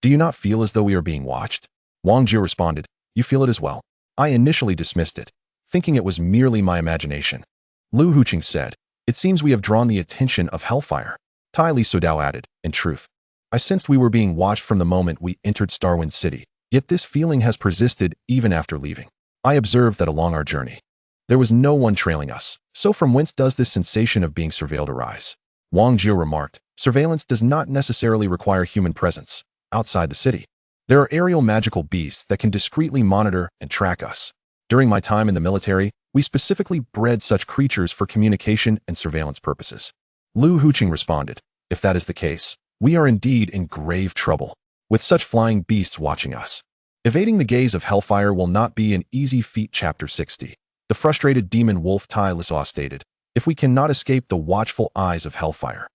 Do you not feel as though we are being watched? Wang Jiao responded, You feel it as well. I initially dismissed it, thinking it was merely my imagination. Lu Huqing said, It seems we have drawn the attention of Hellfire. Tai Lisuo added, In truth, I sensed we were being watched from the moment we entered Starwind City, yet this feeling has persisted even after leaving. I observed that along our journey, there was no one trailing us. So from whence does this sensation of being surveilled arise? Wang Jiao remarked, Surveillance does not necessarily require human presence. Outside the city, there are aerial magical beasts that can discreetly monitor and track us. During my time in the military, we specifically bred such creatures for communication and surveillance purposes. Lu Huqing responded, If that is the case, we are indeed in grave trouble, with such flying beasts watching us. Evading the gaze of Hellfire will not be an easy feat. Chapter 60. The frustrated demon wolf Tai Lisuo stated, If we cannot escape the watchful eyes of Hellfire,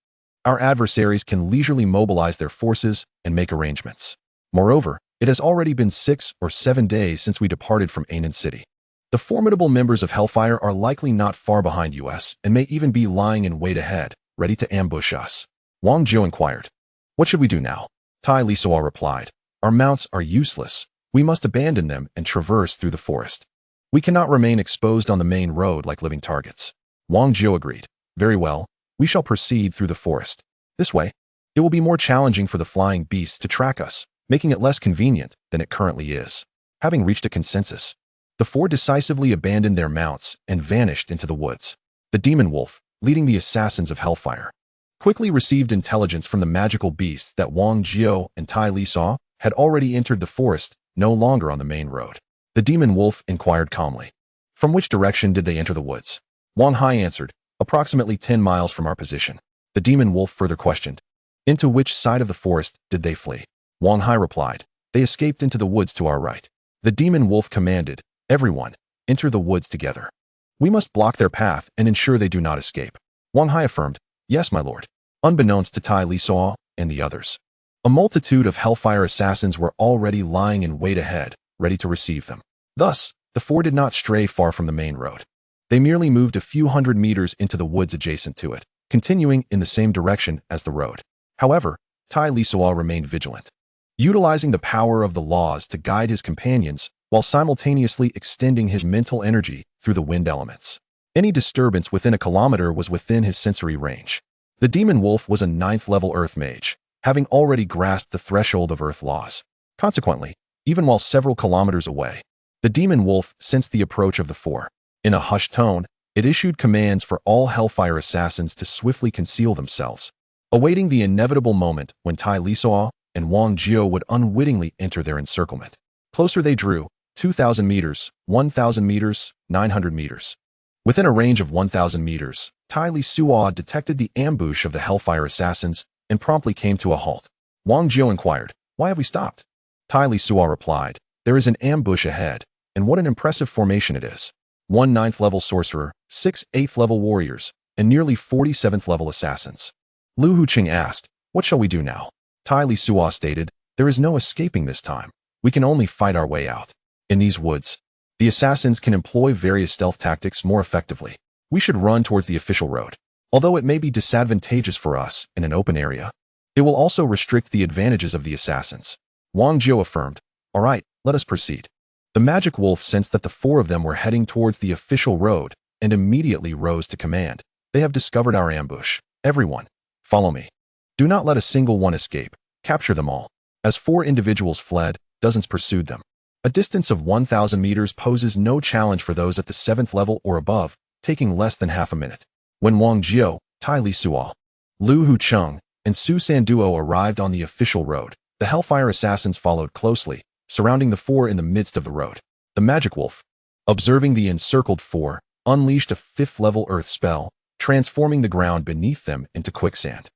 our adversaries can leisurely mobilize their forces and make arrangements. Moreover, it has already been 6 or 7 days since we departed from Anan City. The formidable members of Hellfire are likely not far behind us and may even be lying in wait ahead, ready to ambush us. Wang Jiao inquired, What should we do now? Tai Lisuo replied, Our mounts are useless. We must abandon them and traverse through the forest. We cannot remain exposed on the main road like living targets. Wang Jiao agreed. Very well, we shall proceed through the forest. This way, it will be more challenging for the flying beasts to track us, making it less convenient than it currently is. Having reached a consensus, the four decisively abandoned their mounts and vanished into the woods. The demon wolf, leading the assassins of Hellfire, quickly received intelligence from the magical beasts that Wang Jiao and Tai Lisuo had already entered the forest, no longer on the main road. The demon wolf inquired calmly, From which direction did they enter the woods? Wang Hai answered, Approximately 10 miles from our position. The demon wolf further questioned, Into which side of the forest did they flee? Wang Hai replied, They escaped into the woods to our right. The demon wolf commanded, Everyone, enter the woods together. We must block their path and ensure they do not escape. Wang Hai affirmed, Yes, my lord. Unbeknownst to Tai Lisuo and the others, a multitude of Hellfire assassins were already lying in wait ahead, ready to receive them. Thus, the four did not stray far from the main road. They merely moved a few hundred meters into the woods adjacent to it, continuing in the same direction as the road. However, Tai Lisuo remained vigilant, utilizing the power of the laws to guide his companions while simultaneously extending his mental energy through the wind elements. Any disturbance within a kilometer was within his sensory range. The demon wolf was a 9th-level earth mage, having already grasped the threshold of earth laws. Consequently, even while several kilometers away, the demon wolf sensed the approach of the four. In a hushed tone, it issued commands for all Hellfire assassins to swiftly conceal themselves, awaiting the inevitable moment when Tai Lisuo and Wang Jiao would unwittingly enter their encirclement. Closer they drew, 2,000 meters, 1,000 meters, 900 meters. Within a range of 1,000 meters, Tai Lisuo detected the ambush of the Hellfire assassins and promptly came to a halt. Wang Jiao inquired, "Why have we stopped?" Tai Lisuo replied, "There is an ambush ahead, and what an impressive formation it is. 1 9th-level sorcerer, 6 8th-level warriors, and nearly 40 7th-level assassins." Lu Huqing asked, "What shall we do now?" Tai Lisuo stated, "There is no escaping this time. We can only fight our way out. In these woods, the assassins can employ various stealth tactics more effectively. We should run towards the official road. Although it may be disadvantageous for us in an open area, it will also restrict the advantages of the assassins." Wang Jiao affirmed, "All right, let us proceed." The magic wolf sensed that the four of them were heading towards the official road and immediately rose to command. "They have discovered our ambush. Everyone, follow me. Do not let a single one escape. Capture them all." As 4 individuals fled, dozens pursued them. A distance of 1,000 meters poses no challenge for those at the 7th level or above, taking less than half a minute. When Wang Jiao, Tai Lisuo, Lu Huqing, and Su Sanduo arrived on the official road, the Hellfire assassins followed closely, surrounding the four in the midst of the road. The magic wolf, observing the encircled four, unleashed a 5th-level earth spell, transforming the ground beneath them into quicksand.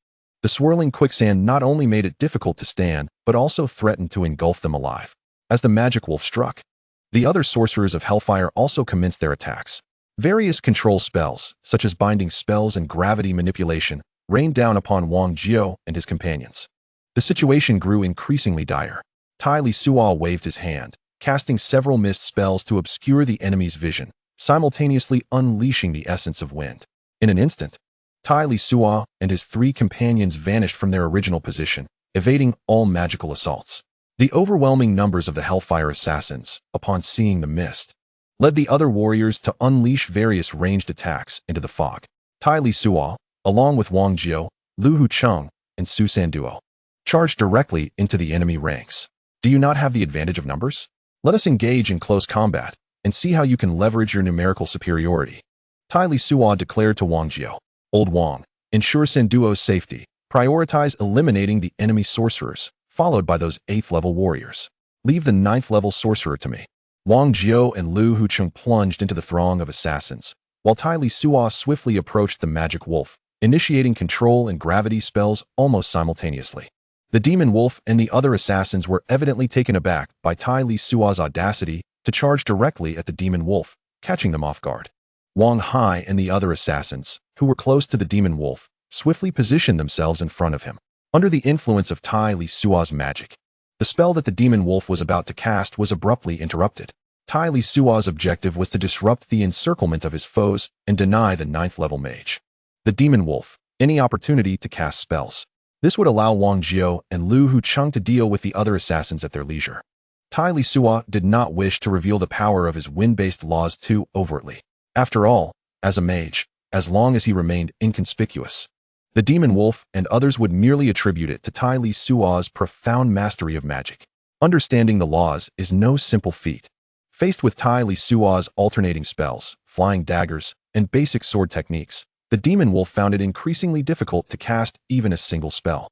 The swirling quicksand not only made it difficult to stand, but also threatened to engulf them alive. As the magic wolf struck, the other sorcerers of Hellfire also commenced their attacks. Various control spells, such as binding spells and gravity manipulation, rained down upon Wang Jiao and his companions. The situation grew increasingly dire. Tai Lisuo waved his hand, casting several mist spells to obscure the enemy's vision, simultaneously unleashing the essence of wind. In an instant, Tai Lisuo and his 3 companions vanished from their original position, evading all magical assaults. The overwhelming numbers of the Hellfire assassins, upon seeing the mist, led the other warriors to unleash various ranged attacks into the fog. Tai Lisuo, along with Wang Jiao, Lu Huqing, and Su Sanduo, charged directly into the enemy ranks. "Do you not have the advantage of numbers? Let us engage in close combat and see how you can leverage your numerical superiority." Tai Lisuo declared to Wang Jiao, "Old Wang, ensure Sanduo's safety. Prioritize eliminating the enemy sorcerers, followed by those 8th-level warriors. Leave the 9th-level sorcerer to me." Wang Jiao and Lu Huqing plunged into the throng of assassins, while Tai Lisuo swiftly approached the magic wolf, initiating control and gravity spells almost simultaneously. The demon wolf and the other assassins were evidently taken aback by Tai Lisuo's audacity to charge directly at the demon wolf, catching them off guard. Wang Hai and the other assassins, who were close to the demon wolf, swiftly positioned themselves in front of him. Under the influence of Tai Lisuo's magic, the spell that the demon wolf was about to cast was abruptly interrupted. Tai Lisuo's objective was to disrupt the encirclement of his foes and deny the 9th-level mage, the demon wolf, any opportunity to cast spells. This would allow Wang Jiao and Lu Huqing to deal with the other assassins at their leisure. Tai Lisuo did not wish to reveal the power of his wind-based laws too overtly. After all, as a mage, as long as he remained inconspicuous, the demon wolf and others would merely attribute it to Tai Lisuo's profound mastery of magic. Understanding the laws is no simple feat. Faced with Tai Lisuo's alternating spells, flying daggers, and basic sword techniques, the demon wolf found it increasingly difficult to cast even a single spell.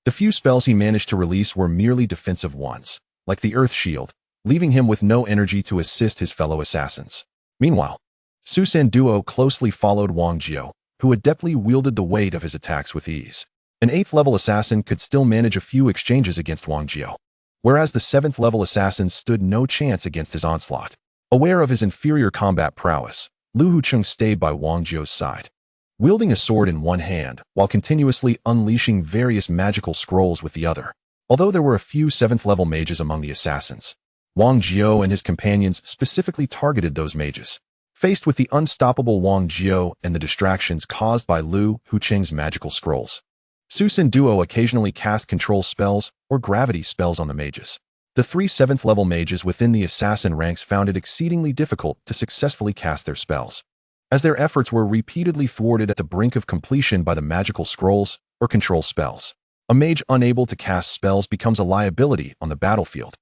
The few spells he managed to release were merely defensive ones, like the Earth Shield, leaving him with no energy to assist his fellow assassins. Meanwhile, Su Sanduo closely followed Wang Jiao, who adeptly wielded the weight of his attacks with ease. An 8th-level assassin could still manage a few exchanges against Wang Jiao, whereas the 7th-level assassins stood no chance against his onslaught. Aware of his inferior combat prowess, Lu Huqing stayed by Wang Jiao's side, wielding a sword in one hand while continuously unleashing various magical scrolls with the other. Although there were a few 7th-level mages among the assassins, Wang Jiao and his companions specifically targeted those mages. Faced with the unstoppable Wang Jiao and the distractions caused by Lu Huqing's magical scrolls, Su Sanduo occasionally cast control spells or gravity spells on the mages. The 3 7th-level mages within the assassin ranks found it exceedingly difficult to successfully cast their spells. as their efforts were repeatedly thwarted at the brink of completion by the magical scrolls or control spells. A mage unable to cast spells becomes a liability on the battlefield,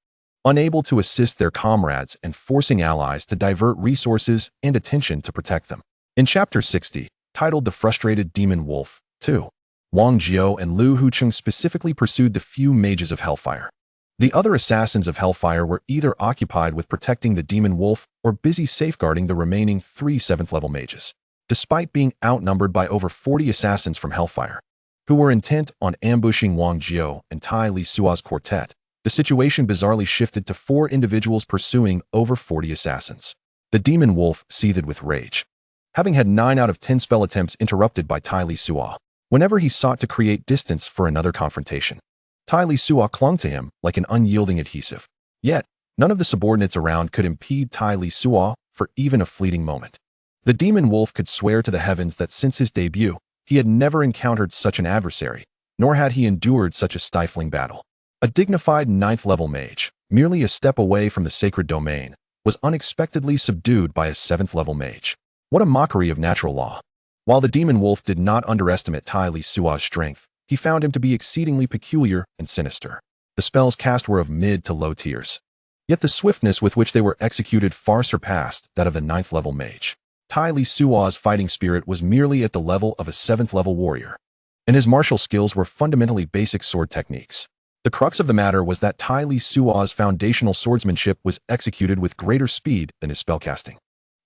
unable to assist their comrades and forcing allies to divert resources and attention to protect them. In Chapter 60, titled The Frustrated Demon Wolf, 2, Wang Jiao and Lu Hucheng specifically pursued the few mages of Hellfire. The other assassins of Hellfire were either occupied with protecting the demon wolf or busy safeguarding the remaining 3 7th-level mages. Despite being outnumbered by over 40 assassins from Hellfire, who were intent on ambushing Wang Jiao and Tai Lisuo's quartet, the situation bizarrely shifted to 4 individuals pursuing over 40 assassins. The demon wolf seethed with rage, having had 9 out of 10 spell attempts interrupted by Tai Lisuo. Whenever he sought to create distance for another confrontation, Tai Lisuo clung to him like an unyielding adhesive. Yet, none of the subordinates around could impede Tai Lisuo for even a fleeting moment. The demon wolf could swear to the heavens that since his debut, he had never encountered such an adversary, nor had he endured such a stifling battle. A dignified 9th-level mage, merely a step away from the sacred domain, was unexpectedly subdued by a 7th-level mage. What a mockery of natural law! While the demon wolf did not underestimate Tai Lisuo's strength, he found him to be exceedingly peculiar and sinister. The spells cast were of mid to low tiers, yet the swiftness with which they were executed far surpassed that of the 9th-level mage. Tai Lisuo's fighting spirit was merely at the level of a 7th-level warrior, and his martial skills were fundamentally basic sword techniques. The crux of the matter was that Tai Lisuo's foundational swordsmanship was executed with greater speed than his spellcasting.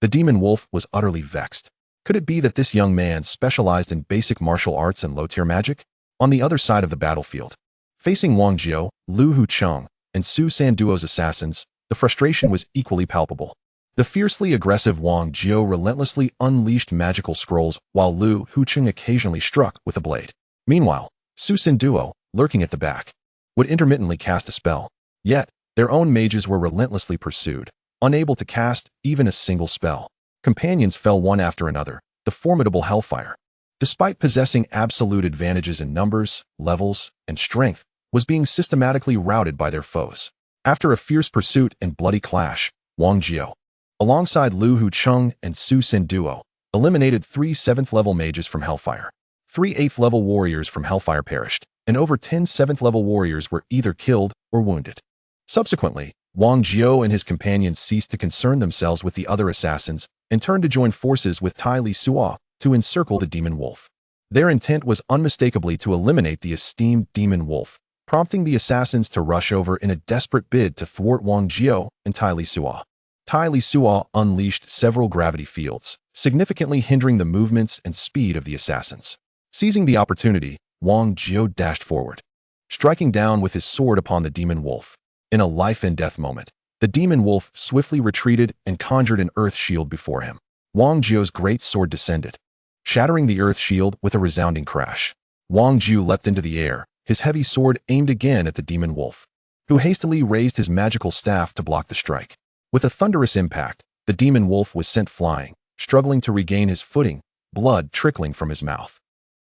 The demon wolf was utterly vexed. Could it be that this young man specialized in basic martial arts and low-tier magic? On the other side of the battlefield, facing Wang Jiao, Lu Hucheng, and Su Sanduo's assassins, the frustration was equally palpable. The fiercely aggressive Wang Jiao relentlessly unleashed magical scrolls while Lu Hucheng occasionally struck with a blade. Meanwhile, Su Sanduo, lurking at the back, would intermittently cast a spell. Yet, their own mages were relentlessly pursued, unable to cast even a single spell. Companions fell one after another, the formidable Hellfire, despite possessing absolute advantages in numbers, levels, and strength, was being systematically routed by their foes. After a fierce pursuit and bloody clash, Wang Jiao, alongside Lu Hucheng and Su Sanduo, eliminated 3 7th-level mages from Hellfire. 3 8th-level warriors from Hellfire perished, and over 10 7th-level warriors were either killed or wounded. Subsequently, Wang Jiao and his companions ceased to concern themselves with the other assassins and turned to join forces with Tai Lisuo to encircle the demon wolf. Their intent was unmistakably to eliminate the esteemed demon wolf, prompting the assassins to rush over in a desperate bid to thwart Wang Jiao and Tai Lisuo. Tai Lisuo unleashed several gravity fields, significantly hindering the movements and speed of the assassins. Seizing the opportunity, Wang Jiao dashed forward, striking down with his sword upon the demon wolf. In a life-and-death moment, the demon wolf swiftly retreated and conjured an earth shield before him. Wang Jiao's great sword descended, shattering the earth shield with a resounding crash. Wang Jiao leapt into the air, his heavy sword aimed again at the demon wolf, who hastily raised his magical staff to block the strike. With a thunderous impact, the demon wolf was sent flying, struggling to regain his footing, blood trickling from his mouth.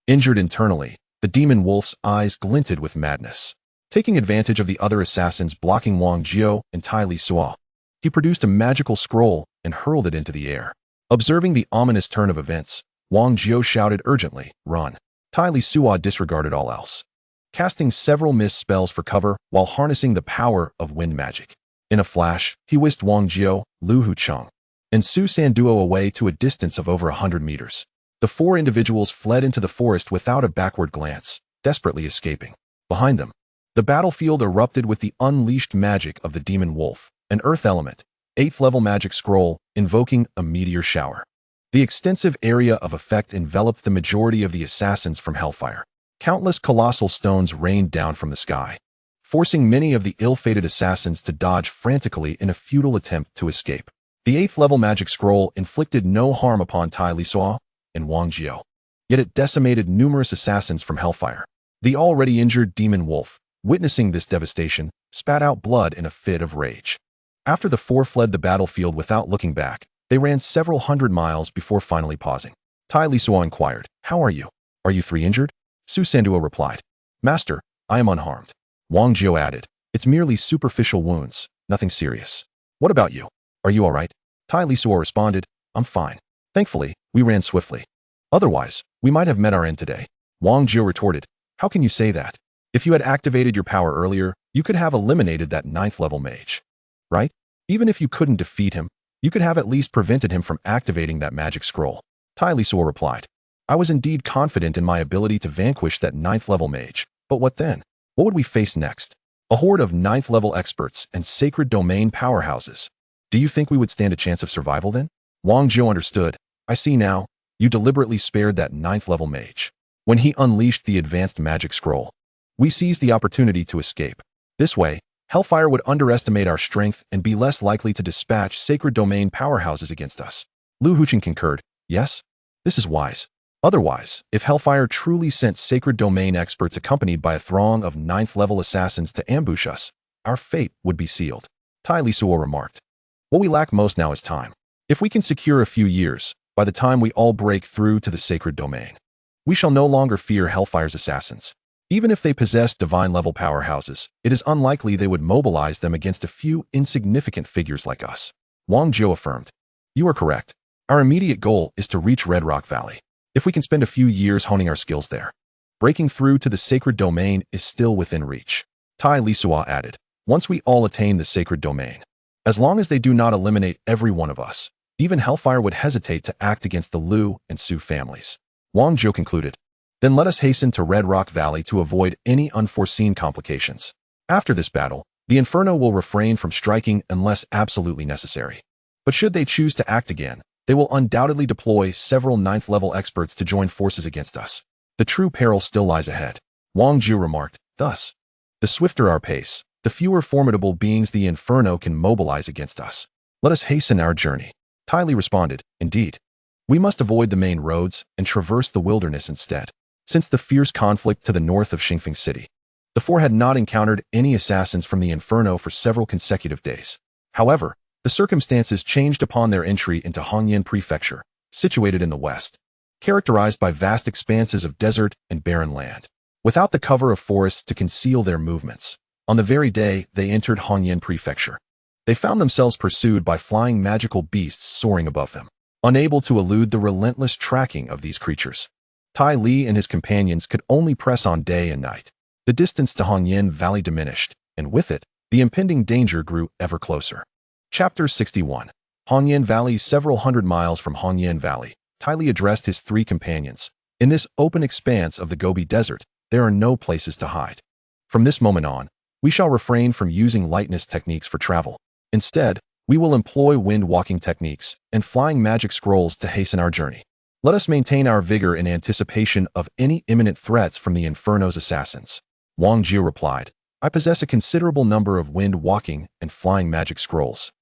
Injured internally, the demon wolf's eyes glinted with madness. Taking advantage of the other assassins blocking Wang Jiao and Tai Lisuo, he produced a magical scroll and hurled it into the air. Observing the ominous turn of events, Wang Jiao shouted urgently, "Run!" Tai Lisuo disregarded all else, casting several mist spells for cover while harnessing the power of wind magic. In a flash, he whisked Wang Jiao, Lu Hucheng, and Su Sanduo away to a distance of over 100 meters. The 4 individuals fled into the forest without a backward glance, desperately escaping. Behind them, the battlefield erupted with the unleashed magic of the demon wolf, an earth element, 8th-level magic scroll, invoking a meteor shower. The extensive area of effect enveloped the majority of the assassins from Hellfire. Countless colossal stones rained down from the sky, forcing many of the ill-fated assassins to dodge frantically in a futile attempt to escape. The 8th-level magic scroll inflicted no harm upon Tai Lisuo and Wang Jiao, yet it decimated numerous assassins from Hellfire. The already injured demon wolf, witnessing this devastation, spat out blood in a fit of rage. After the 4 fled the battlefield without looking back, they ran several hundred miles before finally pausing. Tai Lisuo inquired, "How are you? Are you 3 injured?" Su Sanduo replied, "Master, I am unharmed." Wang Jiao added, "It's merely superficial wounds, nothing serious." "What about you? Are you all right?" Tai Lisuo responded, "I'm fine." Thankfully, we ran swiftly. Otherwise, we might have met our end today. Wang Jiu retorted, how can you say that? If you had activated your power earlier, you could have eliminated that 9th level mage. Right? Even if you couldn't defeat him, you could have at least prevented him from activating that magic scroll. Tai Lisuo replied, I was indeed confident in my ability to vanquish that 9th level mage, but what then? What would we face next? A horde of 9th level experts and sacred domain powerhouses. Do you think we would stand a chance of survival then? Wang Jiu understood. I see now, you deliberately spared that 9th level mage. When he unleashed the advanced magic scroll, we seized the opportunity to escape. This way, Hellfire would underestimate our strength and be less likely to dispatch sacred domain powerhouses against us. Lu Huqing concurred, yes, this is wise. Otherwise, if Hellfire truly sent sacred domain experts accompanied by a throng of 9th level assassins to ambush us, our fate would be sealed. Tai Lisuo remarked, what we lack most now is time. If we can secure a few years, by the time we all break through to the sacred domain, we shall no longer fear Hellfire's assassins. Even if they possessed divine-level powerhouses, it is unlikely they would mobilize them against a few insignificant figures like us. Wang Jiu affirmed, you are correct. Our immediate goal is to reach Red Rock Valley. If we can spend a few years honing our skills there, breaking through to the sacred domain is still within reach. Tai Lisuo added, once we all attain the sacred domain, as long as they do not eliminate every one of us, even Hellfire would hesitate to act against the Lu and Su families. Wang Jiu concluded, then let us hasten to Red Rock Valley to avoid any unforeseen complications. After this battle, the Inferno will refrain from striking unless absolutely necessary. But should they choose to act again, they will undoubtedly deploy several 9th level experts to join forces against us. The true peril still lies ahead. Wang Jiu remarked, thus, the swifter our pace, the fewer formidable beings the Inferno can mobilize against us. Let us hasten our journey. Tai Li responded, indeed. We must avoid the main roads and traverse the wilderness instead. Since the fierce conflict to the north of Xingfeng City, the four had not encountered any assassins from the Inferno for several consecutive days. However, the circumstances changed upon their entry into Hongyan Prefecture, situated in the west, characterized by vast expanses of desert and barren land, without the cover of forests to conceal their movements. On the very day they entered Hongyan Prefecture, they found themselves pursued by flying magical beasts soaring above them. Unable to elude the relentless tracking of these creatures, Tai Li and his companions could only press on day and night. The distance to Hongyan Valley diminished, and with it, the impending danger grew ever closer. Chapter 61. Hongyan Valley. Several hundred miles from Hongyan Valley, Tai Li addressed his 3 companions. In this open expanse of the Gobi Desert, there are no places to hide. From this moment on, we shall refrain from using lightness techniques for travel. Instead, we will employ wind-walking techniques and flying magic scrolls to hasten our journey. Let us maintain our vigor in anticipation of any imminent threats from the Inferno's assassins. Wang Jiu replied, I possess a considerable number of wind-walking and flying magic scrolls.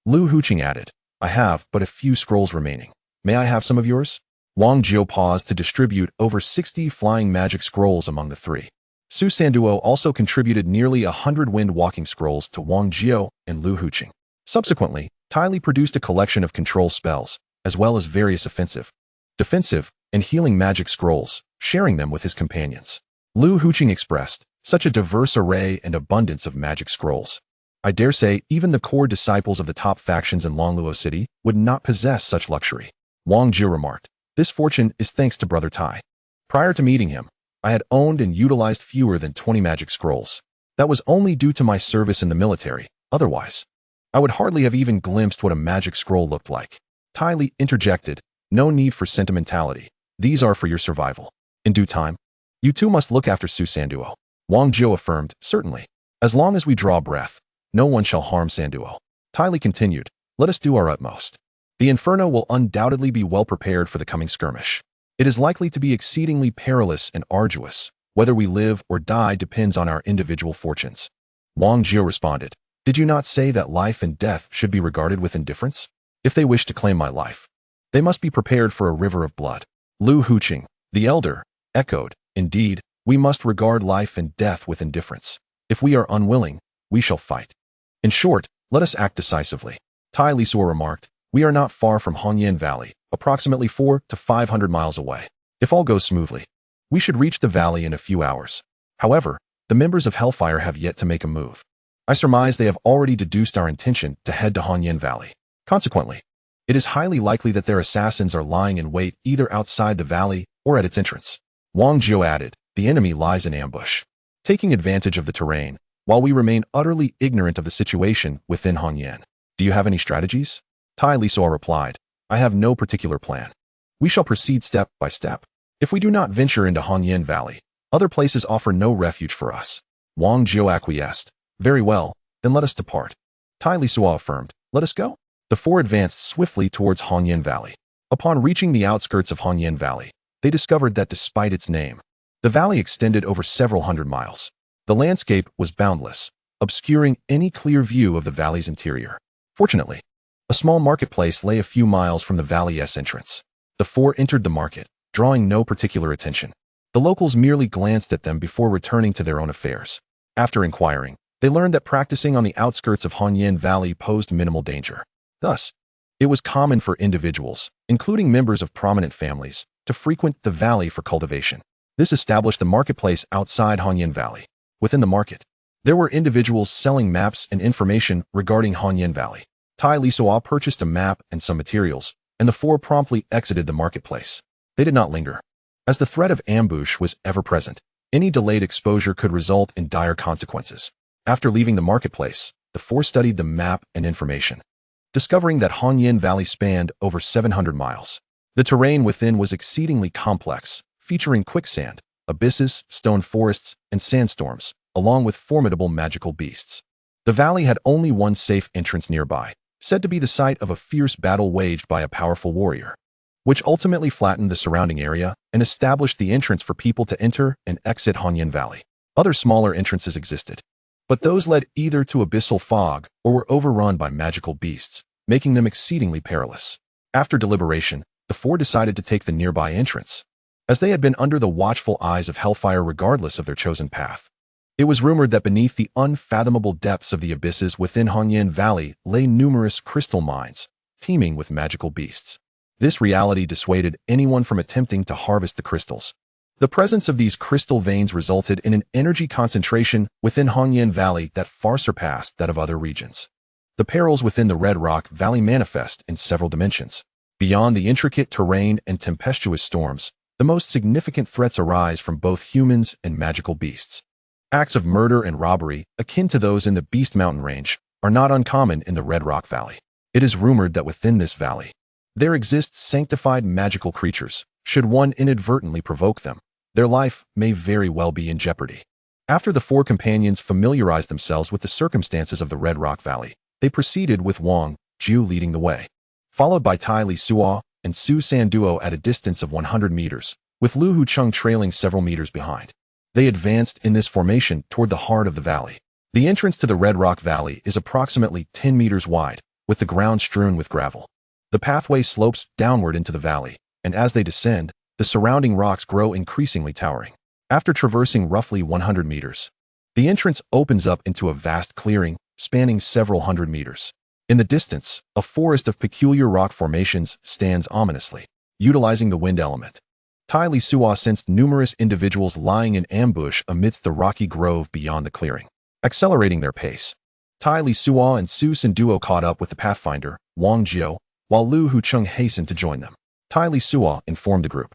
Lu Huqing added, I have but a few scrolls remaining. May I have some of yours? Wang Jiu paused to distribute over 60 flying magic scrolls among the 3. Su Sanduo also contributed nearly 100 wind-walking scrolls to Wang Jiu and Lu Huqing. Subsequently, Tai Li produced a collection of control spells, as well as various offensive, defensive, and healing magic scrolls, sharing them with his companions. Lu Huqing expressed, such a diverse array and abundance of magic scrolls. I dare say even the core disciples of the top factions in Longluo City would not possess such luxury. Wang Jiu remarked, this fortune is thanks to Brother Tai. Prior to meeting him, I had owned and utilized fewer than 20 magic scrolls. That was only due to my service in the military. Otherwise, I would hardly have even glimpsed what a magic scroll looked like. Tai Li interjected, no need for sentimentality. These are for your survival. In due time, you too must look after Su Sanduo. Wang Jiu affirmed, certainly. As long as we draw breath, no one shall harm Sanduo. Tai Li continued, let us do our utmost. The Inferno will undoubtedly be well prepared for the coming skirmish. It is likely to be exceedingly perilous and arduous. Whether we live or die depends on our individual fortunes. Wang Jiu responded, did you not say that life and death should be regarded with indifference? If they wish to claim my life, they must be prepared for a river of blood. Lu Huqing, the elder, echoed, indeed, we must regard life and death with indifference. If we are unwilling, we shall fight. In short, let us act decisively. Tai Lisuo remarked, we are not far from Hongyan Valley, approximately 400 to 500 miles away. If all goes smoothly, we should reach the valley in a few hours. However, the members of Hellfire have yet to make a move. I surmise they have already deduced our intention to head to Hongyan Valley. Consequently, It is highly likely that their assassins are lying in wait either outside the valley or at its entrance. Wang Jiu added, the enemy lies in ambush, taking advantage of the terrain, while we remain utterly ignorant of the situation within Hongyan. Do you have any strategies? Tai Lisuo replied, I have no particular plan. We shall proceed step by step. If we do not venture into Hongyan Valley, other places offer no refuge for us. Wang Jiu acquiesced. Very well, then let us depart. Tai Lisuo affirmed, let us go. The four advanced swiftly towards Hongyan Valley. Upon reaching the outskirts of Hongyan Valley, they discovered that despite its name, the valley extended over several hundred miles. The landscape was boundless, obscuring any clear view of the valley's interior. Fortunately, a small marketplace lay a few miles from the valley's entrance. The four entered the market, drawing no particular attention. The locals merely glanced at them before returning to their own affairs. After inquiring, they learned that practicing on the outskirts of Hongyan Valley posed minimal danger. Thus, it was common for individuals, including members of prominent families, to frequent the valley for cultivation. This established the marketplace outside Hongyan Valley. Within the market, there were individuals selling maps and information regarding Hongyan Valley. Tai Lisuo purchased a map and some materials, and the four promptly exited the marketplace. They did not linger. As the threat of ambush was ever present, any delayed exposure could result in dire consequences. After leaving the marketplace, the four studied the map and information, discovering that Hongyan Valley spanned over 700 miles. The terrain within was exceedingly complex, featuring quicksand, abysses, stone forests, and sandstorms, along with formidable magical beasts. The valley had only one safe entrance nearby, said to be the site of a fierce battle waged by a powerful warrior, which ultimately flattened the surrounding area and established the entrance for people to enter and exit Hongyan Valley. Other smaller entrances existed, but those led either to abyssal fog or were overrun by magical beasts, making them exceedingly perilous. After deliberation, the four decided to take the nearby entrance, as they had been under the watchful eyes of Hellfire regardless of their chosen path. It was rumored that beneath the unfathomable depths of the abysses within Hongyan Valley lay numerous crystal mines, teeming with magical beasts. This reality dissuaded anyone from attempting to harvest the crystals. The presence of these crystal veins resulted in an energy concentration within Hongyan Valley that far surpassed that of other regions. The perils within the Red Rock Valley manifest in several dimensions. Beyond the intricate terrain and tempestuous storms, the most significant threats arise from both humans and magical beasts. Acts of murder and robbery, akin to those in the Beast Mountain range, are not uncommon in the Red Rock Valley. It is rumored that within this valley, there exist sanctified magical creatures. Should one inadvertently provoke them, their life may very well be in jeopardy. After the four companions familiarized themselves with the circumstances of the Red Rock Valley, they proceeded with Wang Jiu leading the way, followed by Tai Lisuo and Su Sanduo at a distance of 100 meters, with Lu Hucheng trailing several meters behind. They advanced in this formation toward the heart of the valley. The entrance to the Red Rock Valley is approximately 10 meters wide, with the ground strewn with gravel. The pathway slopes downward into the valley, and as they descend, the surrounding rocks grow increasingly towering. After traversing roughly 100 meters, the entrance opens up into a vast clearing spanning several hundred meters. In the distance, a forest of peculiar rock formations stands ominously, utilizing the wind element. Tai Lisuo sensed numerous individuals lying in ambush amidst the rocky grove beyond the clearing. Accelerating their pace, Tai Lisuo and Su Sanduo caught up with the pathfinder, Wang Jiu, while Lu Hucheng hastened to join them. Tai Lisuo informed the group,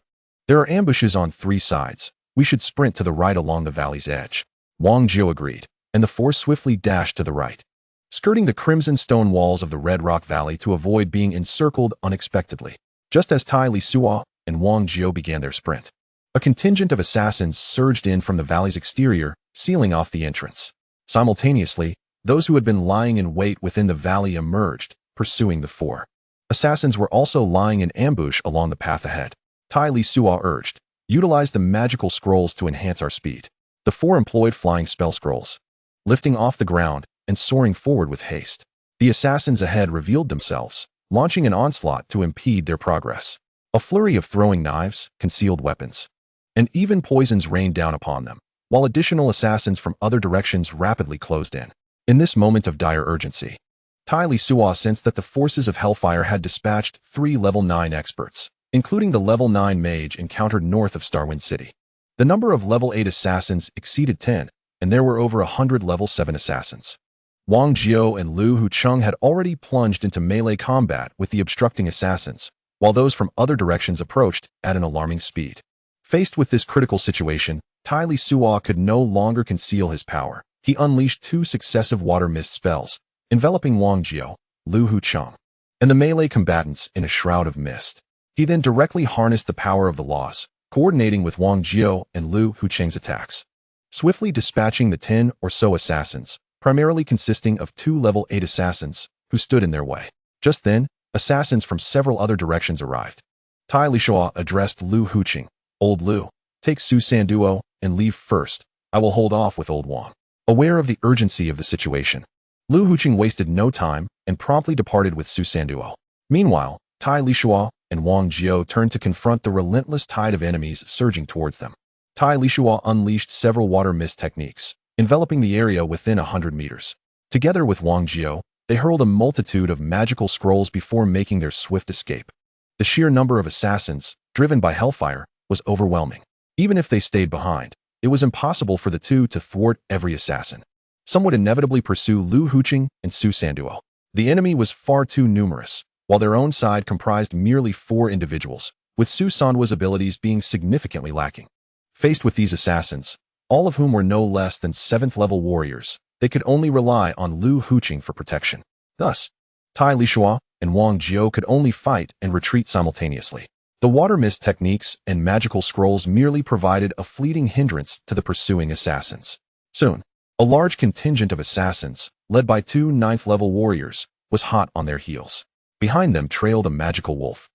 there are ambushes on 3 sides. We should sprint to the right along the valley's edge. Wang Jiu agreed, and the four swiftly dashed to the right, skirting the crimson stone walls of the Red Rock Valley to avoid being encircled unexpectedly. Just as Tai Lisuo and Wang Jiu began their sprint, a contingent of assassins surged in from the valley's exterior, sealing off the entrance. Simultaneously, those who had been lying in wait within the valley emerged, pursuing the four. Assassins were also lying in ambush along the path ahead. Tai Lisuo urged, utilize the magical scrolls to enhance our speed. The four employed flying spell scrolls, lifting off the ground and soaring forward with haste. The assassins ahead revealed themselves, launching an onslaught to impede their progress. A flurry of throwing knives, concealed weapons, and even poisons rained down upon them, while additional assassins from other directions rapidly closed in. In this moment of dire urgency, Tai Lisuo sensed that the forces of Hellfire had dispatched 3 level 9 experts, including the level 9 mage encountered north of Starwind City. The number of level 8 assassins exceeded 10, and there were over 100 level 7 assassins. Wang Jiao and Lu Hucheng had already plunged into melee combat with the obstructing assassins, while those from other directions approached at an alarming speed. Faced with this critical situation, Tai Lisuo could no longer conceal his power. He unleashed 2 successive water mist spells, enveloping Wang Jiao, Lu Hucheng, and the melee combatants in a shroud of mist. He then directly harnessed the power of the laws, coordinating with Wang Jiao and Lu Hucheng's attacks, swiftly dispatching the 10 or so assassins, primarily consisting of 2 level 8 assassins, who stood in their way. Just then, assassins from several other directions arrived. Tai Lisuo addressed Lu Hucheng. "Old Lu, take Su Sanduo and leave first. I will hold off with Old Wang." Aware of the urgency of the situation, Lu Hucheng wasted no time and promptly departed with Su Sanduo. Meanwhile, Tai Lisuo and Wang Jiao turned to confront the relentless tide of enemies surging towards them. Tai Lisuo unleashed several water mist techniques, enveloping the area within 100 meters. Together with Wang Jiao, they hurled a multitude of magical scrolls before making their swift escape. The sheer number of assassins, driven by hellfire, was overwhelming. Even if they stayed behind, it was impossible for the two to thwart every assassin. Some would inevitably pursue Lu Hucheng and Su Sanduo. The enemy was far too numerous, while their own side comprised merely 4 individuals, with Su Sanduo's abilities being significantly lacking. Faced with these assassins, all of whom were no less than 7th-level warriors, they could only rely on Lu Hucheng for protection. Thus, Tai Lisuo and Wang Jiao could only fight and retreat simultaneously. The water mist techniques and magical scrolls merely provided a fleeting hindrance to the pursuing assassins. Soon, a large contingent of assassins, led by 2 9th-level warriors, was hot on their heels. Behind them trailed a magical wolf,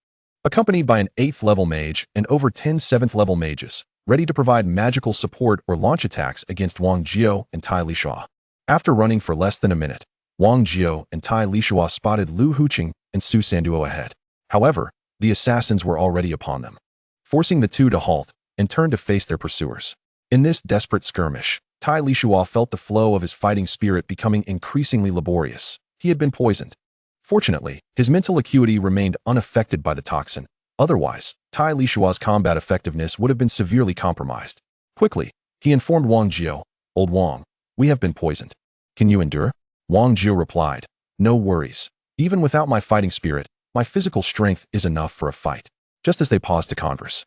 accompanied by an 8th-level mage and over 10 7th-level mages, ready to provide magical support or launch attacks against Wang Jiao and Tai Lisuo. After running for less than a minute, Wang Jiao and Tai Lisuo spotted Lu Hucheng and Su Sanduo ahead. However, the assassins were already upon them, forcing the two to halt and turn to face their pursuers. In this desperate skirmish, Tai Lisuo felt the flow of his fighting spirit becoming increasingly laborious. He had been poisoned. Fortunately, his mental acuity remained unaffected by the toxin. Otherwise, Tai Lisuo's combat effectiveness would have been severely compromised. Quickly, he informed Wang Jiao, "Old Wang, we have been poisoned. Can you endure?" Wang Jiao replied, "No worries. Even without my fighting spirit, my physical strength is enough for a fight." Just as they paused to converse,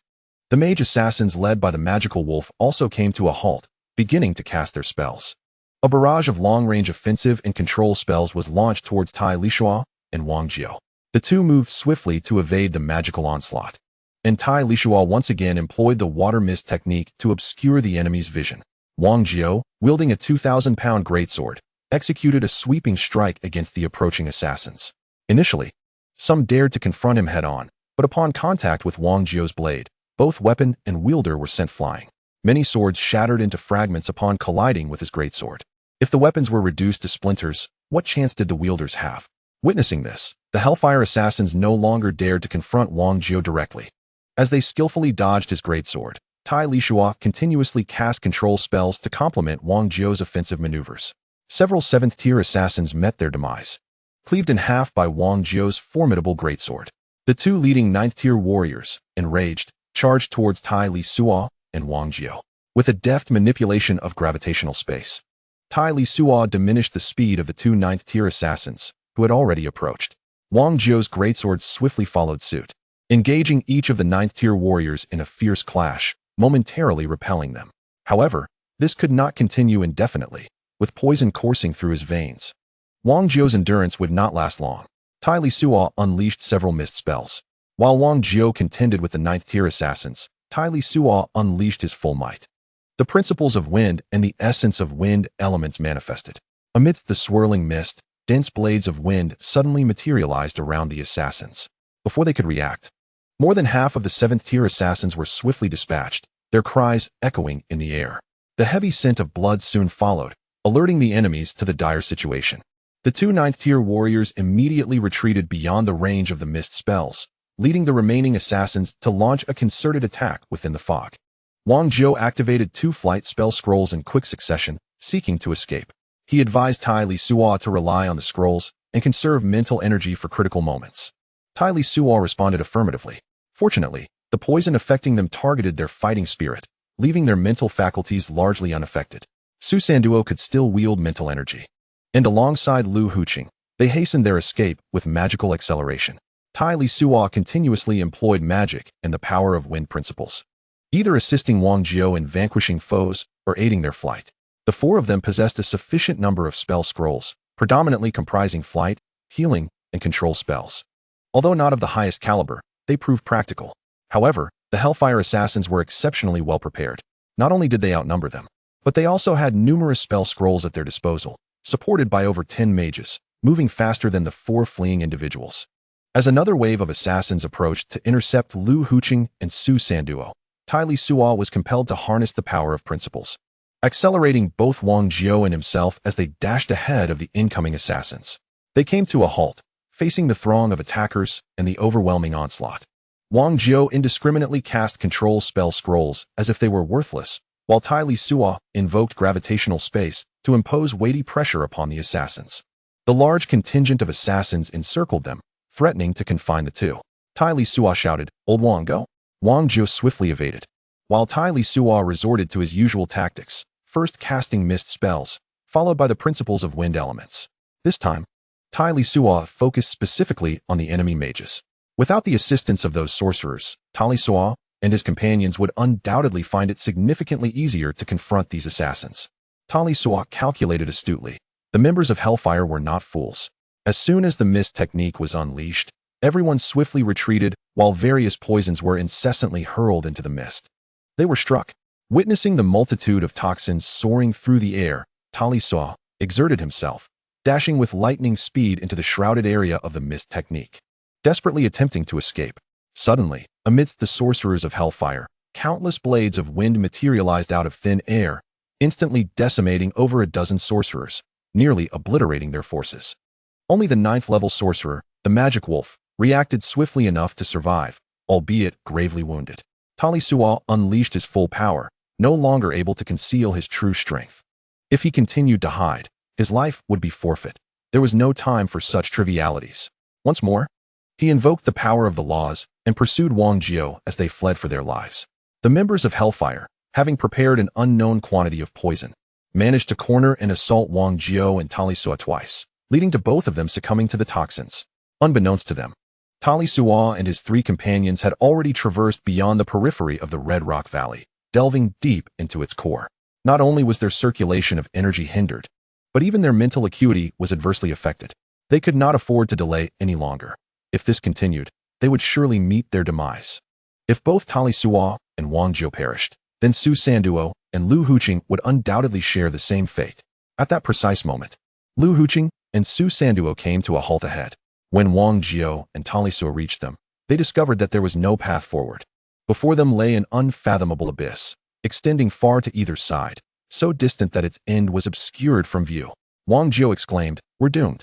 the mage assassins led by the magical wolf also came to a halt, beginning to cast their spells. A barrage of long-range offensive and control spells was launched towards Tai Lisuo and Wang Jiao. The two moved swiftly to evade the magical onslaught, and Tai Lisuo once again employed the water mist technique to obscure the enemy's vision. Wang Jiao, wielding a 2,000-pound greatsword, executed a sweeping strike against the approaching assassins. Initially, some dared to confront him head-on, but upon contact with Wang Jiao's blade, both weapon and wielder were sent flying. Many swords shattered into fragments upon colliding with his greatsword. If the weapons were reduced to splinters, what chance did the wielders have? Witnessing this, the Hellfire assassins no longer dared to confront Wang Jiao directly. As they skillfully dodged his greatsword, Tai Lisuo continuously cast control spells to complement Wang Jiao's offensive maneuvers. Several 7th-tier assassins met their demise, cleaved in half by Wang Jiao's formidable greatsword. The 2 leading 9th-tier warriors, enraged, charged towards Tai Lisuo and Wang Jiao. With a deft manipulation of gravitational space, Tai Lisuo diminished the speed of the 2 9th-tier assassins, who had already approached. Wang Jiao's greatsword swiftly followed suit, engaging each of the 9th-tier warriors in a fierce clash, momentarily repelling them. However, this could not continue indefinitely, with poison coursing through his veins. Wang Jiao's endurance would not last long. Tai Lisuo unleashed several mist spells. While Wang Jiao contended with the 9th-tier assassins, Tai Lisuo unleashed his full might. The principles of wind and the essence of wind elements manifested. Amidst the swirling mist, dense blades of wind suddenly materialized around the assassins. Before they could react, more than half of the 7th-tier assassins were swiftly dispatched, their cries echoing in the air. The heavy scent of blood soon followed, alerting the enemies to the dire situation. The 2 9th-tier warriors immediately retreated beyond the range of the mist spells, leading the remaining assassins to launch a concerted attack within the fog. Wang Jiao activated 2 flight spell scrolls in quick succession, seeking to escape. He advised Tai Lisuo to rely on the scrolls and conserve mental energy for critical moments. Tai Lisuo responded affirmatively. Fortunately, the poison affecting them targeted their fighting spirit, leaving their mental faculties largely unaffected. Su Sanduo could still wield mental energy. and alongside Lu Huqing, they hastened their escape with magical acceleration. Tai Lisuo continuously employed magic and the power of wind principles, either assisting Wang Jiao in vanquishing foes or aiding their flight. The four of them possessed a sufficient number of spell scrolls, predominantly comprising flight, healing, and control spells. Although not of the highest caliber, they proved practical. However, the Hellfire Assassins were exceptionally well prepared. Not only did they outnumber them, but they also had numerous spell scrolls at their disposal, supported by over 10 mages, moving faster than the 4 fleeing individuals. As another wave of assassins approached to intercept Lu Huqing and Su Sanduo, Tai Lisuo was compelled to harness the power of principles, accelerating both Wang Jiao and himself as they dashed ahead of the incoming assassins. They came to a halt, facing the throng of attackers and the overwhelming onslaught. Wang Jiao indiscriminately cast control spell scrolls as if they were worthless, while Tai Lisuo invoked gravitational space to impose weighty pressure upon the assassins. The large contingent of assassins encircled them, threatening to confine the two. Tai Lisuo shouted, "Old Wang, go!" Wang Jiao swiftly evaded, while Tai Lisuo resorted to his usual tactics, first casting mist spells, followed by the principles of wind elements. This time, Tai Lisuo focused specifically on the enemy mages. Without the assistance of those sorcerers, Tai Lisuo and his companions would undoubtedly find it significantly easier to confront these assassins. Tai Lisuo calculated astutely. The members of Hellfire were not fools. As soon as the mist technique was unleashed, everyone swiftly retreated while various poisons were incessantly hurled into the mist. They were struck. Witnessing the multitude of toxins soaring through the air, Tai Lisuo exerted himself, dashing with lightning speed into the shrouded area of the mist technique, desperately attempting to escape. Suddenly, amidst the sorcerers of Hellfire, countless blades of wind materialized out of thin air, instantly decimating over a dozen sorcerers, nearly obliterating their forces. Only the 9th-level sorcerer, the Magic Wolf, reacted swiftly enough to survive, albeit gravely wounded. Tai Lisuo unleashed his full power, no longer able to conceal his true strength. If he continued to hide, his life would be forfeit. There was no time for such trivialities. Once more, he invoked the power of the laws and pursued Wang Jiao as they fled for their lives. The members of Hellfire, having prepared an unknown quantity of poison, managed to corner and assault Wang Jiao and Tai Lisuo twice, leading to both of them succumbing to the toxins. Unbeknownst to them, Tai Lisuo and his 3 companions had already traversed beyond the periphery of the Red Rock Valley, delving deep into its core. Not only was their circulation of energy hindered, but even their mental acuity was adversely affected. They could not afford to delay any longer. If this continued, they would surely meet their demise. If both Tai Lisuo and Wang Jiao perished, then Su Sanduo and Lu Huqing would undoubtedly share the same fate. At that precise moment, Lu Huqing and Su Sanduo came to a halt ahead. When Wang Jiao and Tai Lisuo reached them, they discovered that there was no path forward. Before them lay an unfathomable abyss, extending far to either side, so distant that its end was obscured from view. Wang Jiao exclaimed, "We're doomed.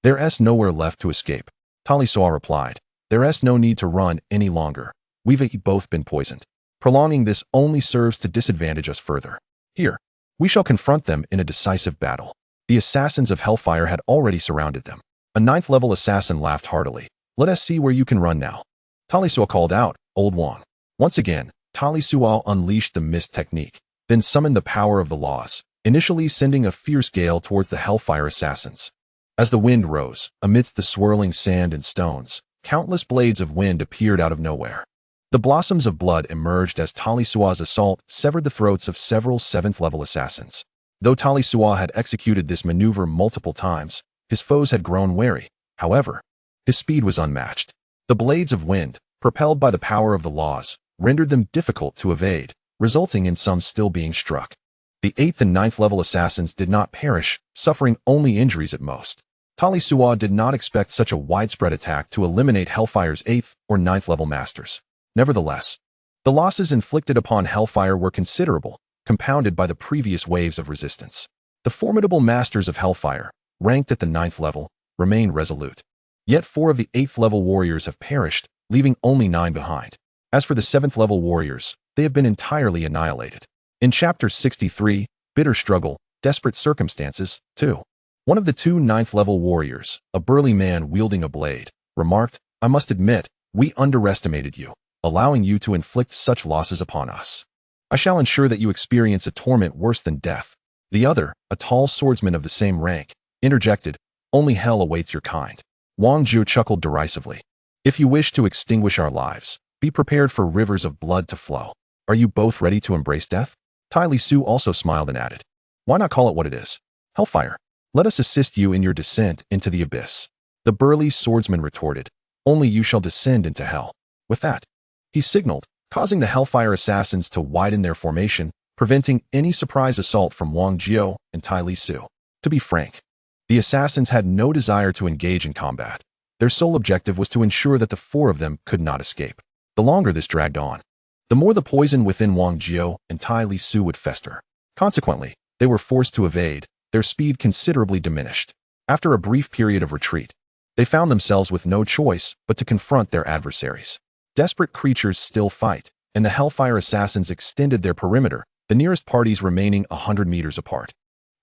There's nowhere left to escape." Tai Lisuo replied, "There's no need to run any longer. We've both been poisoned. Prolonging this only serves to disadvantage us further. Here, we shall confront them in a decisive battle." The assassins of Hellfire had already surrounded them. A 9th-level assassin laughed heartily. "Let us see where you can run now." Tai Lisuo called out, "Old Wang." Once again, Tai Lisuo unleashed the mist technique, then summoned the power of the laws, initially sending a fierce gale towards the Hellfire assassins. As the wind rose, amidst the swirling sand and stones, countless blades of wind appeared out of nowhere. The blossoms of blood emerged as Tai Lisuo's assault severed the throats of several 7th-level assassins. Though Tai Lisuo had executed this maneuver multiple times, his foes had grown wary. However, his speed was unmatched. The blades of wind, propelled by the power of the laws, rendered them difficult to evade, resulting in some still being struck. The 8th and 9th-level assassins did not perish, suffering only injuries at most. Tai Lisuo did not expect such a widespread attack to eliminate Hellfire's 8th or 9th-level masters. Nevertheless, the losses inflicted upon Hellfire were considerable, compounded by the previous waves of resistance. The formidable masters of Hellfire, ranked at the 9th level, remained resolute. Yet 4 of the 8th-level warriors have perished, leaving only 9 behind. As for the 7th-level warriors, they have been entirely annihilated. In Chapter 63, Bitter Struggle, Desperate Circumstances, 2. One of the 2 9th-level warriors, a burly man wielding a blade, remarked, "I must admit, we underestimated you, allowing you to inflict such losses upon us. I shall ensure that you experience a torment worse than death." The other, a tall swordsman of the same rank, interjected, "Only hell awaits your kind." Wang Jiu chuckled derisively. "If you wish to extinguish our lives, be prepared for rivers of blood to flow. Are you both ready to embrace death?" Tai Lisuo also smiled and added, "Why not call it what it is? Hellfire. Let us assist you in your descent into the abyss." The burly swordsman retorted, "Only you shall descend into hell." With that, he signaled, causing the Hellfire assassins to widen their formation, preventing any surprise assault from Wang Jiu and Tai Lisuo. To be frank, the assassins had no desire to engage in combat. Their sole objective was to ensure that the four of them could not escape. The longer this dragged on, the more the poison within Wang Jiu and Tai Lisuo would fester. Consequently, they were forced to evade, their speed considerably diminished. After a brief period of retreat, they found themselves with no choice but to confront their adversaries. Desperate creatures still fight, and the Hellfire assassins extended their perimeter, the nearest parties remaining 100 meters apart.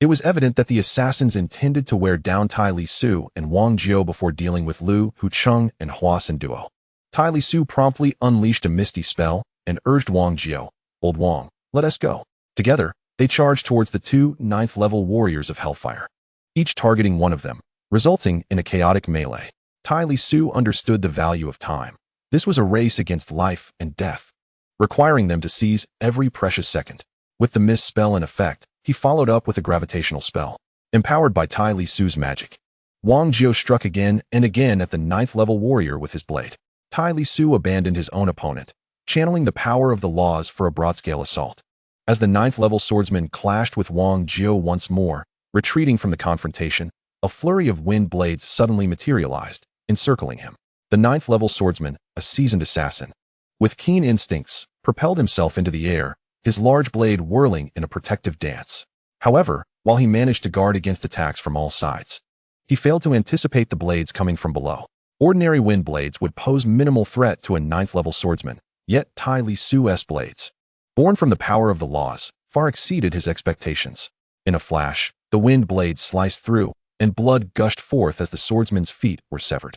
It was evident that the assassins intended to wear down Tai Lisuo and Wang Jiu before dealing with Lu Hucheng and Hua San Duo. Tai Lisuo promptly unleashed a misty spell and urged Wang Jiu, "Old Wang, let us go." Together, they charged towards the two ninth-level warriors of Hellfire, each targeting one of them, resulting in a chaotic melee. Tai Lisuo understood the value of time. This was a race against life and death, requiring them to seize every precious second. With the mist spell in effect, he followed up with a gravitational spell, empowered by Tai Lisuo's magic. Wang Jiu struck again and again at the ninth-level warrior with his blade. Tai Lisuo abandoned his own opponent, channeling the power of the laws for a broad-scale assault. As the ninth-level swordsman clashed with Wang Jiu once more, retreating from the confrontation, a flurry of wind blades suddenly materialized, encircling him. The ninth-level swordsman, a seasoned assassin, with keen instincts, propelled himself into the air, his large blade whirling in a protective dance. However, while he managed to guard against attacks from all sides, he failed to anticipate the blades coming from below. Ordinary wind blades would pose minimal threat to a ninth-level swordsman, yet Tai Lisuo's blades, born from the power of the laws, far exceeded his expectations. In a flash, the wind blade sliced through, and blood gushed forth as the swordsman's feet were severed.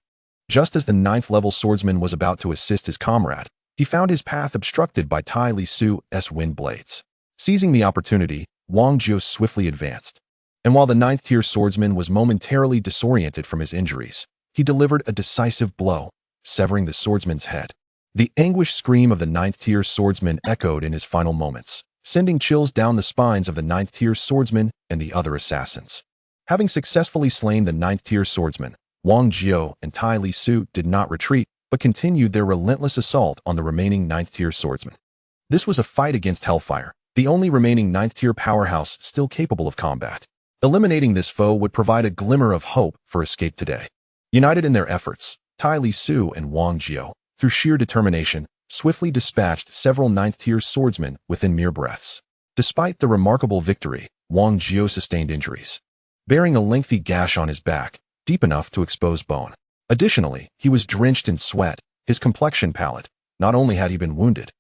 Just as the ninth-level swordsman was about to assist his comrade, he found his path obstructed by Tai Lisuo's wind blades. Seizing the opportunity, Wang Jiu swiftly advanced. And while the ninth-tier swordsman was momentarily disoriented from his injuries, he delivered a decisive blow, severing the swordsman's head. The anguished scream of the ninth-tier swordsman echoed in his final moments, sending chills down the spines of the ninth-tier swordsman and the other assassins. Having successfully slain the ninth-tier swordsman, Wang Jiu and Tai Lisuo did not retreat, but continued their relentless assault on the remaining ninth-tier swordsmen. This was a fight against Hellfire, the only remaining ninth-tier powerhouse still capable of combat. Eliminating this foe would provide a glimmer of hope for escape today. United in their efforts, Tai Lisuo and Wang Jiu, through sheer determination, swiftly dispatched several ninth-tier swordsmen within mere breaths. Despite the remarkable victory, Wang Jiu sustained injuries, bearing a lengthy gash on his back, deep enough to expose bone. Additionally, he was drenched in sweat, his complexion pallid. Not only had he been wounded,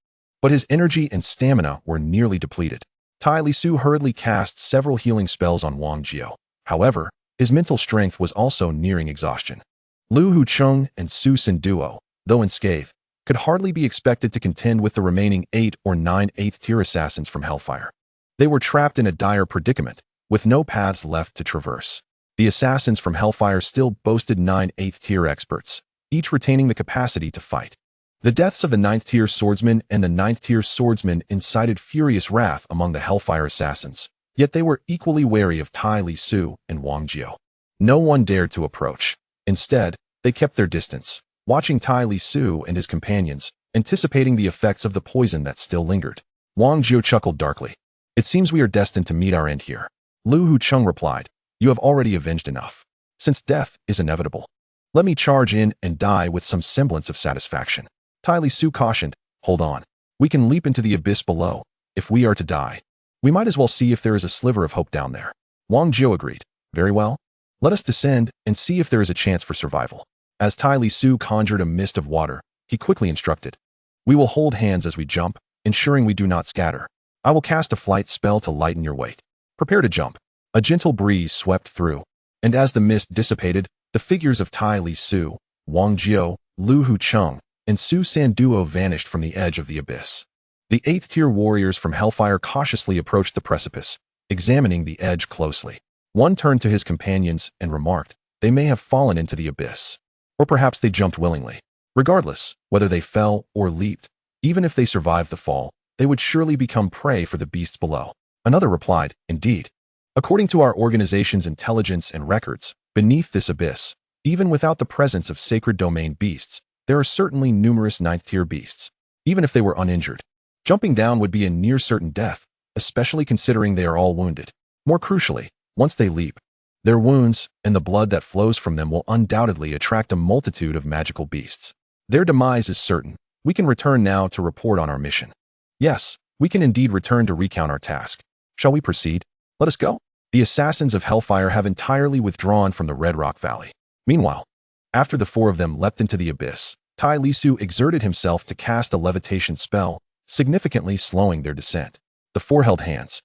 but his energy and stamina were nearly depleted. Tai Lisuo hurriedly cast several healing spells on Wang Jiu. However, his mental strength was also nearing exhaustion. Lu Hucheng and Su San Duo, though unscathed, could hardly be expected to contend with the remaining 8 or 9 8th-tier assassins from Hellfire. They were trapped in a dire predicament, with no paths left to traverse. The assassins from Hellfire still boasted 9 8th-tier experts, each retaining the capacity to fight. The deaths of the 9th-tier swordsman and the 9th-tier swordsman incited furious wrath among the Hellfire assassins, yet they were equally wary of Tai Lisuo and Wang Jiu. No one dared to approach. Instead, they kept their distance, watching Tai Lisuo and his companions, anticipating the effects of the poison that still lingered. Wang Jiu chuckled darkly. "It seems we are destined to meet our end here." Lu Hucheng replied, "You have already avenged enough. Since death is inevitable, let me charge in and die with some semblance of satisfaction." Tai Lisuo cautioned, "Hold on. We can leap into the abyss below. If we are to die, we might as well see if there is a sliver of hope down there." Wang Jiu agreed. "Very well. Let us descend and see if there is a chance for survival." As Tai Lisuo conjured a mist of water, he quickly instructed, "We will hold hands as we jump, ensuring we do not scatter. I will cast a flight spell to lighten your weight. Prepare to jump." A gentle breeze swept through, and as the mist dissipated, the figures of Tai Lisuo, Wang Jiu, Lu Hucheng, and Su San Duo vanished from the edge of the abyss. The 8th-tier warriors from Hellfire cautiously approached the precipice, examining the edge closely. One turned to his companions and remarked, "They may have fallen into the abyss. Or perhaps they jumped willingly. Regardless, whether they fell or leaped, even if they survived the fall, they would surely become prey for the beasts below." Another replied, "Indeed. According to our organization's intelligence and records, beneath this abyss, even without the presence of sacred domain beasts, there are certainly numerous ninth-tier beasts. Even if they were uninjured, jumping down would be a near certain death, especially considering they are all wounded. More crucially, once they leap, their wounds and the blood that flows from them will undoubtedly attract a multitude of magical beasts. Their demise is certain. We can return now to report on our mission." "Yes, we can indeed return to recount our task. Shall we proceed? Let us go." The assassins of Hellfire have entirely withdrawn from the Red Rock Valley. Meanwhile, after the four of them leapt into the abyss, Tai Lisuo exerted himself to cast a levitation spell, significantly slowing their descent. The four held hands,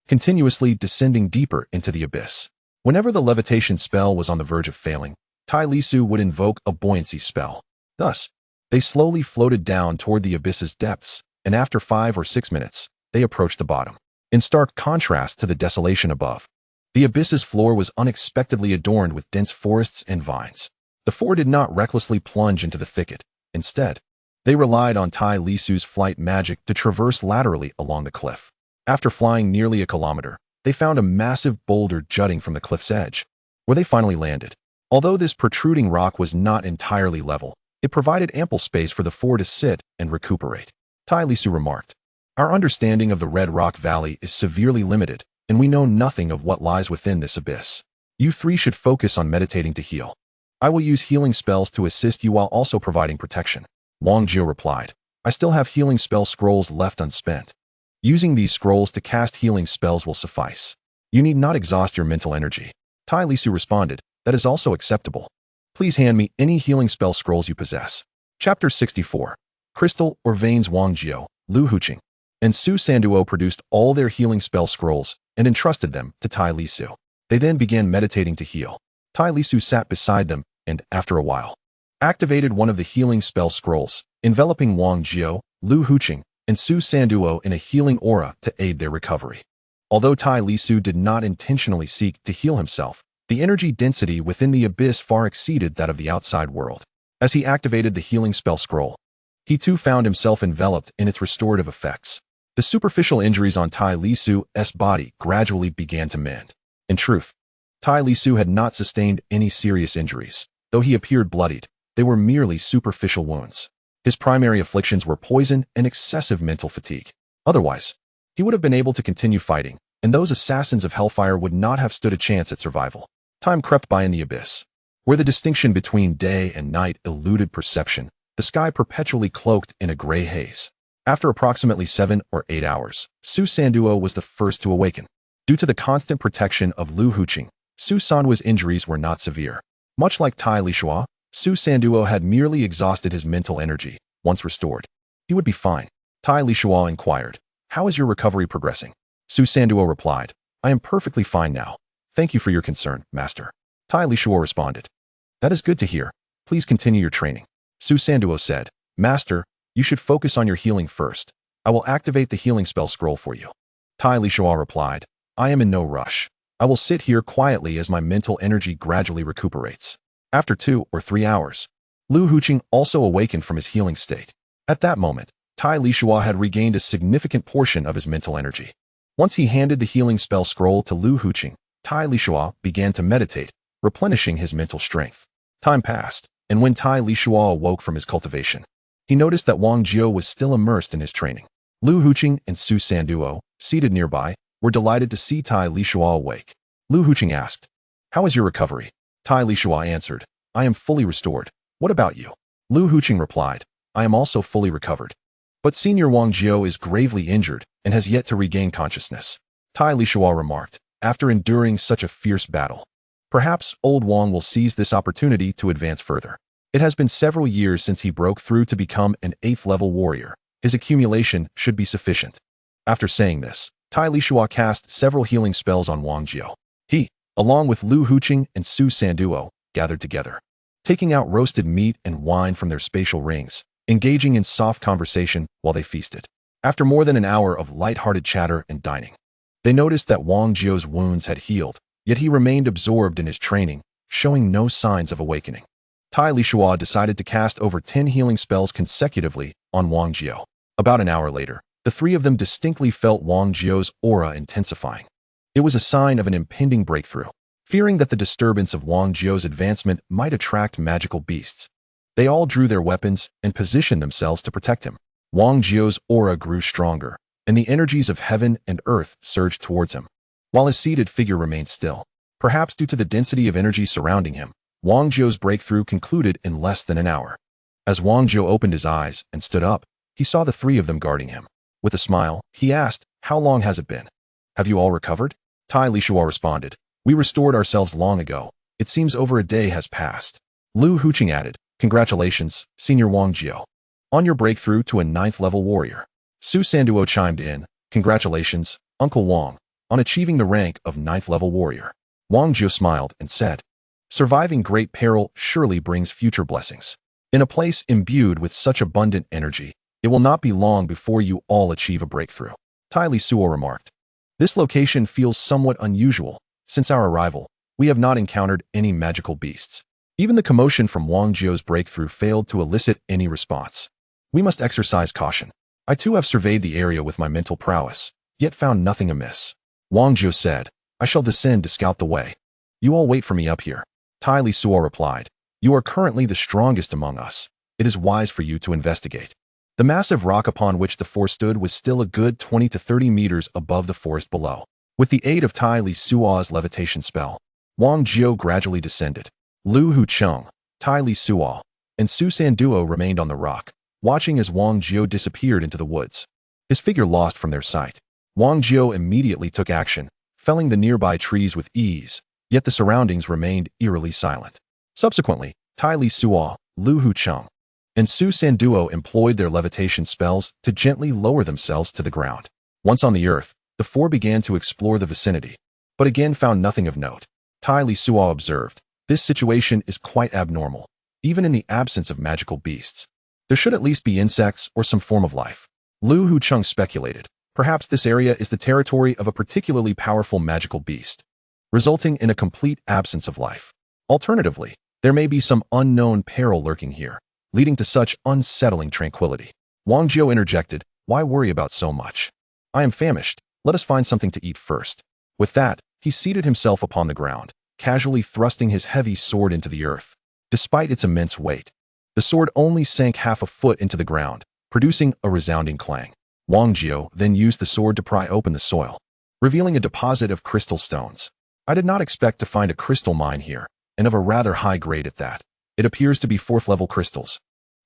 continuously descending deeper into the abyss. Whenever the levitation spell was on the verge of failing, Tai Lisuo would invoke a buoyancy spell. Thus, they slowly floated down toward the abyss's depths, and after 5 or 6 minutes, they approached the bottom. In stark contrast to the desolation above, the abyss's floor was unexpectedly adorned with dense forests and vines. The four did not recklessly plunge into the thicket. Instead, they relied on Tai Lisuo's flight magic to traverse laterally along the cliff. After flying nearly a kilometer, they found a massive boulder jutting from the cliff's edge, where they finally landed. Although this protruding rock was not entirely level, it provided ample space for the four to sit and recuperate. Tai Lisuo remarked, "Our understanding of the Red Rock Valley is severely limited, and we know nothing of what lies within this abyss. You three should focus on meditating to heal. I will use healing spells to assist you while also providing protection." Wang Jiao replied, "I still have healing spell scrolls left unspent. Using these scrolls to cast healing spells will suffice. You need not exhaust your mental energy." Tai Lisuo responded, "That is also acceptable. Please hand me any healing spell scrolls you possess." Chapter 64. Crystal or Veins. Wang Jiao, Lu Huqing, and Su Sanduo produced all their healing spell scrolls and entrusted them to Tai Lisuo. They then began meditating to heal. Tai Lisuo sat beside them and, after a while, activated one of the healing spell scrolls, enveloping Wang Jiao, Lu Huqing, and Su Sanduo in a healing aura to aid their recovery. Although Tai Lisuo did not intentionally seek to heal himself, the energy density within the abyss far exceeded that of the outside world. As he activated the healing spell scroll, he too found himself enveloped in its restorative effects. The superficial injuries on Tai Lisuo's body gradually began to mend. In truth, Tai Lisuo had not sustained any serious injuries. Though he appeared bloodied, they were merely superficial wounds. His primary afflictions were poison and excessive mental fatigue. Otherwise, he would have been able to continue fighting, and those assassins of Hellfire would not have stood a chance at survival. Time crept by in the abyss, where the distinction between day and night eluded perception, the sky perpetually cloaked in a gray haze. After approximately 7 or 8 hours, Su Sanduo was the first to awaken. Due to the constant protection of Lu Huqing, Su Sanduo's injuries were not severe. Much like Tai Lisuo, Su Sanduo had merely exhausted his mental energy. Once restored, he would be fine. Tai Lisuo inquired, "How is your recovery progressing?" Su Sanduo replied, "I am perfectly fine now. Thank you for your concern, Master." Tai Lisuo responded, "That is good to hear. Please continue your training." Su Sanduo said, "Master, you should focus on your healing first. I will activate the healing spell scroll for you." Tai Lisuo replied, "I am in no rush. I will sit here quietly as my mental energy gradually recuperates." After 2 or 3 hours, Lu Huqing also awakened from his healing state. At that moment, Tai Lisuo had regained a significant portion of his mental energy. Once he handed the healing spell scroll to Lu Huqing, Tai Lisuo began to meditate, replenishing his mental strength. Time passed, and when Tai Lisuo awoke from his cultivation, he noticed that Wang Jiao was still immersed in his training. Lu Huqing and Su Sanduo, seated nearby, were delighted to see Tai Lisuo awake. Lu Huqing asked, "How is your recovery?" Tai Lisuo answered, "I am fully restored. What about you?" Lu Huqing replied, "I am also fully recovered. But Senior Wang Jiao is gravely injured and has yet to regain consciousness." Tai Lisuo remarked, after enduring such a fierce battle, "Perhaps old Wang will seize this opportunity to advance further. It has been several years since he broke through to become an 8th-level warrior. His accumulation should be sufficient." After saying this, Tai Lisuo cast several healing spells on Wang Jiao. He, along with Lu Huqing and Su Sanduo, gathered together, taking out roasted meat and wine from their spatial rings, engaging in soft conversation while they feasted. After more than an hour of light-hearted chatter and dining, they noticed that Wang Jiao's wounds had healed, yet he remained absorbed in his training, showing no signs of awakening. Tai Lisuo decided to cast over 10 healing spells consecutively on Wang Jiao. About an hour later, the three of them distinctly felt Wang Jiao's aura intensifying. It was a sign of an impending breakthrough. Fearing that the disturbance of Wang Jiao's advancement might attract magical beasts, they all drew their weapons and positioned themselves to protect him. Wang Jiao's aura grew stronger, and the energies of heaven and earth surged towards him, while his seated figure remained still. Perhaps due to the density of energy surrounding him, Wang Jiao's breakthrough concluded in less than an hour. As Wang Jiao opened his eyes and stood up, he saw the three of them guarding him. With a smile, he asked, "How long has it been? Have you all recovered?" Tai Lisuo responded, "We restored ourselves long ago. It seems over a day has passed." Lu Huqing added, "Congratulations, Senior Wang Jiao, on your breakthrough to a 9th-level warrior." Su Sanduo chimed in, "Congratulations, Uncle Wang, on achieving the rank of 9th-level warrior." Wang Jiao smiled and said, "Surviving great peril surely brings future blessings. In a place imbued with such abundant energy, it will not be long before you all achieve a breakthrough." Tai Lisuo remarked, "This location feels somewhat unusual. Since our arrival, we have not encountered any magical beasts. Even the commotion from Wang Jiao's breakthrough failed to elicit any response. We must exercise caution. I too have surveyed the area with my mental prowess, yet found nothing amiss." Wang Jiao said, "I shall descend to scout the way. You all wait for me up here." Tai Lisuo replied, "You are currently the strongest among us. It is wise for you to investigate." The massive rock upon which the four stood was still a good 20 to 30 meters above the forest below. With the aid of Tai Lisuo's levitation spell, Wang Jiao gradually descended. Lu Huqing, Tai Lisuo, and Su Sanduo remained on the rock, watching as Wang Jiao disappeared into the woods. His figure lost from their sight. Wang Jiao immediately took action, felling the nearby trees with ease, yet the surroundings remained eerily silent. Subsequently, Tai Lisuo, Lu Huqing, and Su Sanduo employed their levitation spells to gently lower themselves to the ground. Once on the earth, the four began to explore the vicinity, but again found nothing of note. Tai Lisuo observed, "This situation is quite abnormal, even in the absence of magical beasts. There should at least be insects or some form of life." Lu Huqing speculated, "Perhaps this area is the territory of a particularly powerful magical beast, resulting in a complete absence of life. Alternatively, there may be some unknown peril lurking here, leading to such unsettling tranquility." Wang Jiao interjected, "Why worry about so much? I am famished. Let us find something to eat first." With that, he seated himself upon the ground, casually thrusting his heavy sword into the earth. Despite its immense weight, the sword only sank half a foot into the ground, producing a resounding clang. Wang Jiao then used the sword to pry open the soil, revealing a deposit of crystal stones. "I did not expect to find a crystal mine here, and of a rather high grade at that. It appears to be 4th-level crystals,"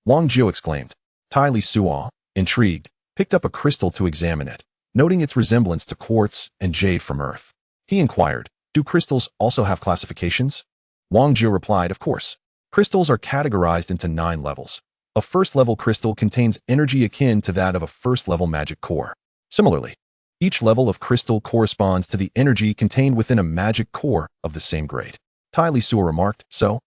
Wang Jiao exclaimed. Tai Lisuo, intrigued, picked up a crystal to examine it, noting its resemblance to quartz and jade from Earth. He inquired, "Do crystals also have classifications?" Wang Jiao replied, "Of course. Crystals are categorized into 9 levels. A 1st-level crystal contains energy akin to that of a 1st-level magic core. Similarly, each level of crystal corresponds to the energy contained within a magic core of the same grade." Tai Lisuo remarked, "So,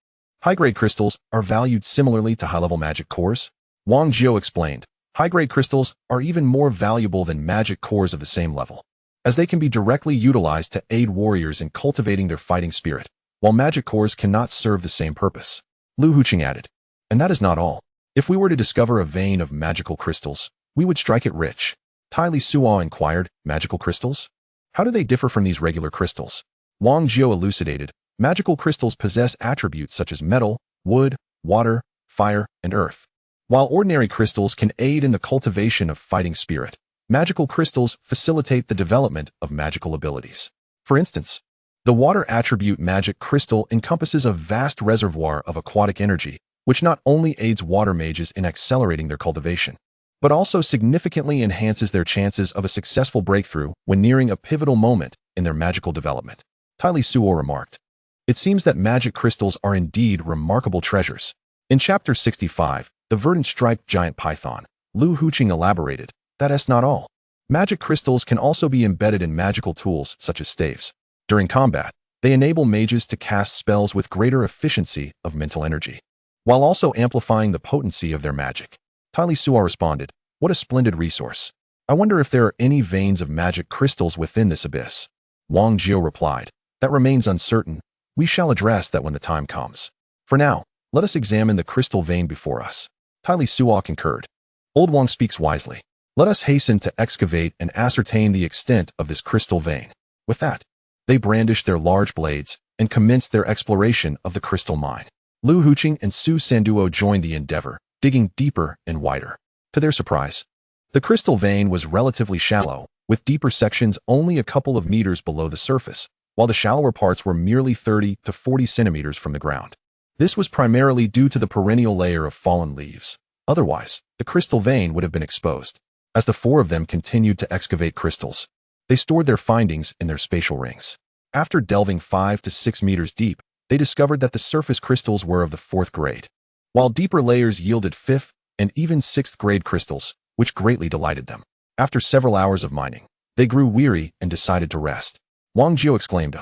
high-grade crystals are valued similarly to high-level magic cores?" Wang Jiao explained, "High-grade crystals are even more valuable than magic cores of the same level, as they can be directly utilized to aid warriors in cultivating their fighting spirit, while magic cores cannot serve the same purpose." Lu Huqing added, "And that is not all. If we were to discover a vein of magical crystals, we would strike it rich." Tai Lisuo inquired, "Magical crystals? How do they differ from these regular crystals?" Wang Jiao elucidated, "Magical crystals possess attributes such as metal, wood, water, fire, and earth. While ordinary crystals can aid in the cultivation of fighting spirit, magical crystals facilitate the development of magical abilities. For instance, the water attribute magic crystal encompasses a vast reservoir of aquatic energy, which not only aids water mages in accelerating their cultivation, but also significantly enhances their chances of a successful breakthrough when nearing a pivotal moment in their magical development." Tai Lisuo remarked, "It seems that magic crystals are indeed remarkable treasures." In Chapter 65, The Verdant Striped Giant Python, Lu Huqing elaborated, "That's not all. Magic crystals can also be embedded in magical tools such as staves. During combat, they enable mages to cast spells with greater efficiency of mental energy, while also amplifying the potency of their magic." Tai Lisuo responded, "What a splendid resource. I wonder if there are any veins of magic crystals within this abyss." Wang Jiao replied, That remains uncertain. We shall address that when the time comes. For now, let us examine the crystal vein before us. Tai Lisuo concurred. Old Wang speaks wisely. Let us hasten to excavate and ascertain the extent of this crystal vein. With that, they brandished their large blades and commenced their exploration of the crystal mine. Lu Huqing and Su Sanduo joined the endeavor, digging deeper and wider. To their surprise, the crystal vein was relatively shallow, with deeper sections only a couple of meters below the surface, while the shallower parts were merely 30 to 40 centimeters from the ground. This was primarily due to the perennial layer of fallen leaves. Otherwise, the crystal vein would have been exposed. As the four of them continued to excavate crystals, they stored their findings in their spatial rings. After delving 5 to 6 meters deep, they discovered that the surface crystals were of the 4th grade, while deeper layers yielded 5th and even 6th grade crystals, which greatly delighted them. After several hours of mining, they grew weary and decided to rest. Wang Jiu exclaimed,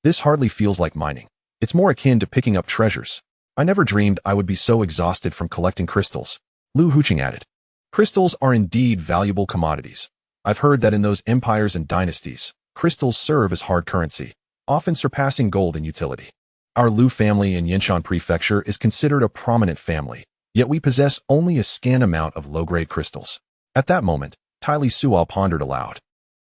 "This hardly feels like mining. It's more akin to picking up treasures. I never dreamed I would be so exhausted from collecting crystals." Lu Huqing added, "Crystals are indeed valuable commodities. I've heard that in those empires and dynasties, crystals serve as hard currency, often surpassing gold in utility. Our Lu family in Yinshan Prefecture is considered a prominent family, yet we possess only a scant amount of low-grade crystals." At that moment, Tai Lisuo pondered aloud.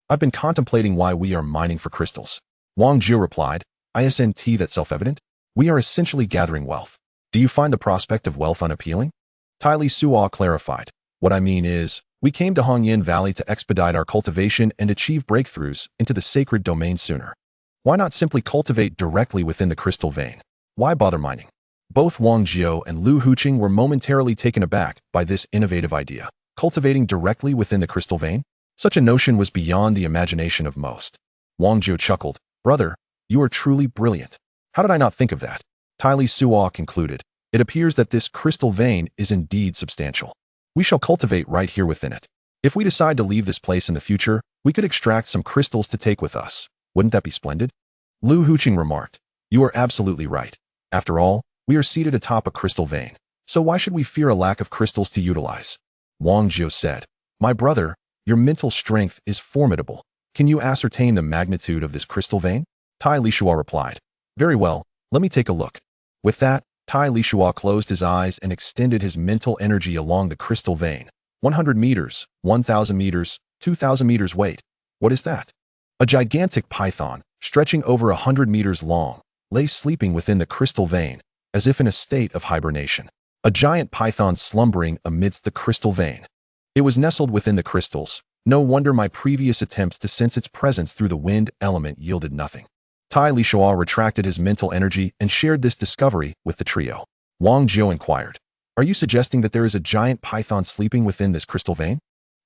"I've been contemplating why we are mining for crystals." Wang Jiu replied, "Isn't that self-evident? We are essentially gathering wealth. Do you find the prospect of wealth unappealing?" Tai Lisuo clarified, "What I mean is, we came to Hongyin Valley to expedite our cultivation and achieve breakthroughs into the sacred domain sooner. Why not simply cultivate directly within the crystal vein? Why bother mining?" Both Wang Jiu and Lu Huqing were momentarily taken aback by this innovative idea. Cultivating directly within the crystal vein? Such a notion was beyond the imagination of most. Wang Jiu chuckled, "Brother, you are truly brilliant. How did I not think of that?" Tai Lisuo concluded, "It appears that this crystal vein is indeed substantial. We shall cultivate right here within it. If we decide to leave this place in the future, we could extract some crystals to take with us. Wouldn't that be splendid?" Lu Huqing remarked, "You are absolutely right. After all, we are seated atop a crystal vein, so why should we fear a lack of crystals to utilize?" Wang Jiu said, "My brother, your mental strength is formidable. Can you ascertain the magnitude of this crystal vein?" Tai Lisuo replied, "Very well, let me take a look." With that, Tai Lisuo closed his eyes and extended his mental energy along the crystal vein. 100 meters, 1,000 meters, 2,000 meters. Wait, what is that? A gigantic python, stretching over 100 meters long, lay sleeping within the crystal vein, as if in a state of hibernation. A giant python slumbering amidst the crystal vein. It was nestled within the crystals. No wonder my previous attempts to sense its presence through the wind element yielded nothing. Tai Lisuo retracted his mental energy and shared this discovery with the trio. Wang Jiu inquired, "Are you suggesting that there is a giant python sleeping within this crystal vein?"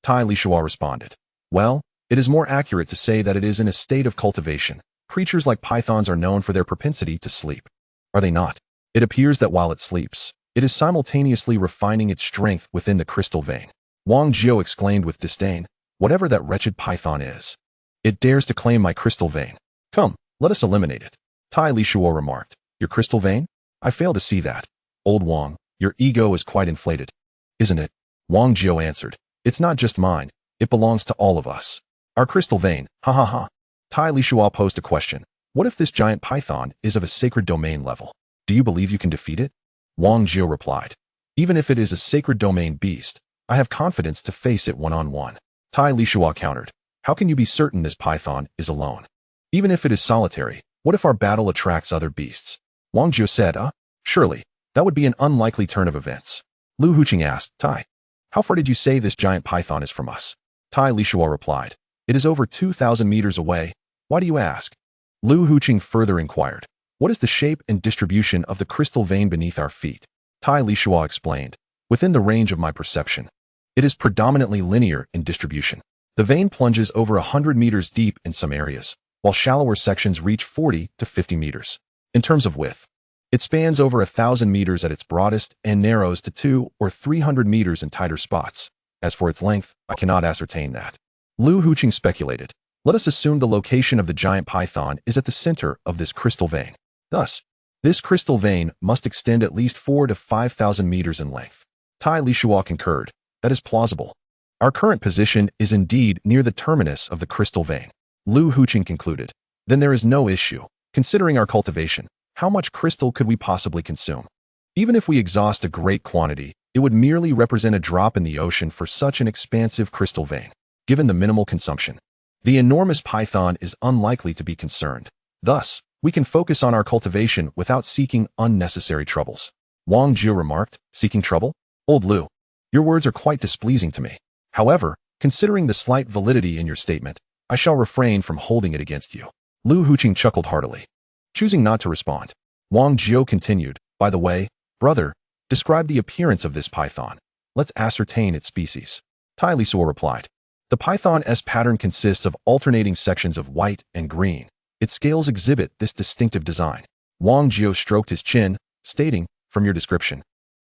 Tai Lisuo responded, "Well, it is more accurate to say that it is in a state of cultivation. Creatures like pythons are known for their propensity to sleep. Are they not? It appears that while it sleeps, it is simultaneously refining its strength within the crystal vein." Wang Jiu exclaimed with disdain, "Whatever that wretched python is, it dares to claim my crystal vein. Come, let us eliminate it." Tai Lisuo remarked, "Your crystal vein? I fail to see that. Old Wang, your ego is quite inflated, isn't it?" Wang Jiu answered, "It's not just mine, it belongs to all of us. Our crystal vein, ha ha ha." Tai Lisuo posed a question, "What if this giant python is of a sacred domain level? Do you believe you can defeat it?" Wang Jiu replied, "Even if it is a sacred domain beast, I have confidence to face it one-on-one." Tai Lisuo countered, "How can you be certain this python is alone? Even if it is solitary, what if our battle attracts other beasts?" Wang Jiu said, Surely, that would be an unlikely turn of events." Lu Huqing asked, "Tai, how far did you say this giant python is from us?" Tai Lisuo replied, "It is over 2,000 meters away. Why do you ask?" Lu Huqing further inquired, "What is the shape and distribution of the crystal vein beneath our feet?" Tai Lisuo explained, "Within the range of my perception, it is predominantly linear in distribution. The vein plunges over 100 meters deep in some areas, while shallower sections reach 40 to 50 meters. In terms of width, it spans over 1,000 meters at its broadest and narrows to 200 or 300 meters in tighter spots. As for its length, I cannot ascertain that." Lu Huqing speculated, "Let us assume the location of the giant python is at the center of this crystal vein. Thus, this crystal vein must extend at least 4,000 to 5,000 meters in length." Tai Lisuo concurred, "That is plausible. Our current position is indeed near the terminus of the crystal vein." Lu Huqing concluded, "Then there is no issue. Considering our cultivation, how much crystal could we possibly consume? Even if we exhaust a great quantity, it would merely represent a drop in the ocean for such an expansive crystal vein, given the minimal consumption. The enormous python is unlikely to be concerned. Thus, we can focus on our cultivation without seeking unnecessary troubles. Wang Jiu remarked, seeking trouble? Old Lu, your words are quite displeasing to me. However, considering the slight validity in your statement, I shall refrain from holding it against you. Lu Huqing chuckled heartily. Choosing not to respond, Wang Jiu continued, by the way, brother, describe the appearance of this python. Let's ascertain its species. Tai Lisuo replied. The python's pattern consists of alternating sections of white and green. Its scales exhibit this distinctive design. Wang Jiu stroked his chin, stating, from your description,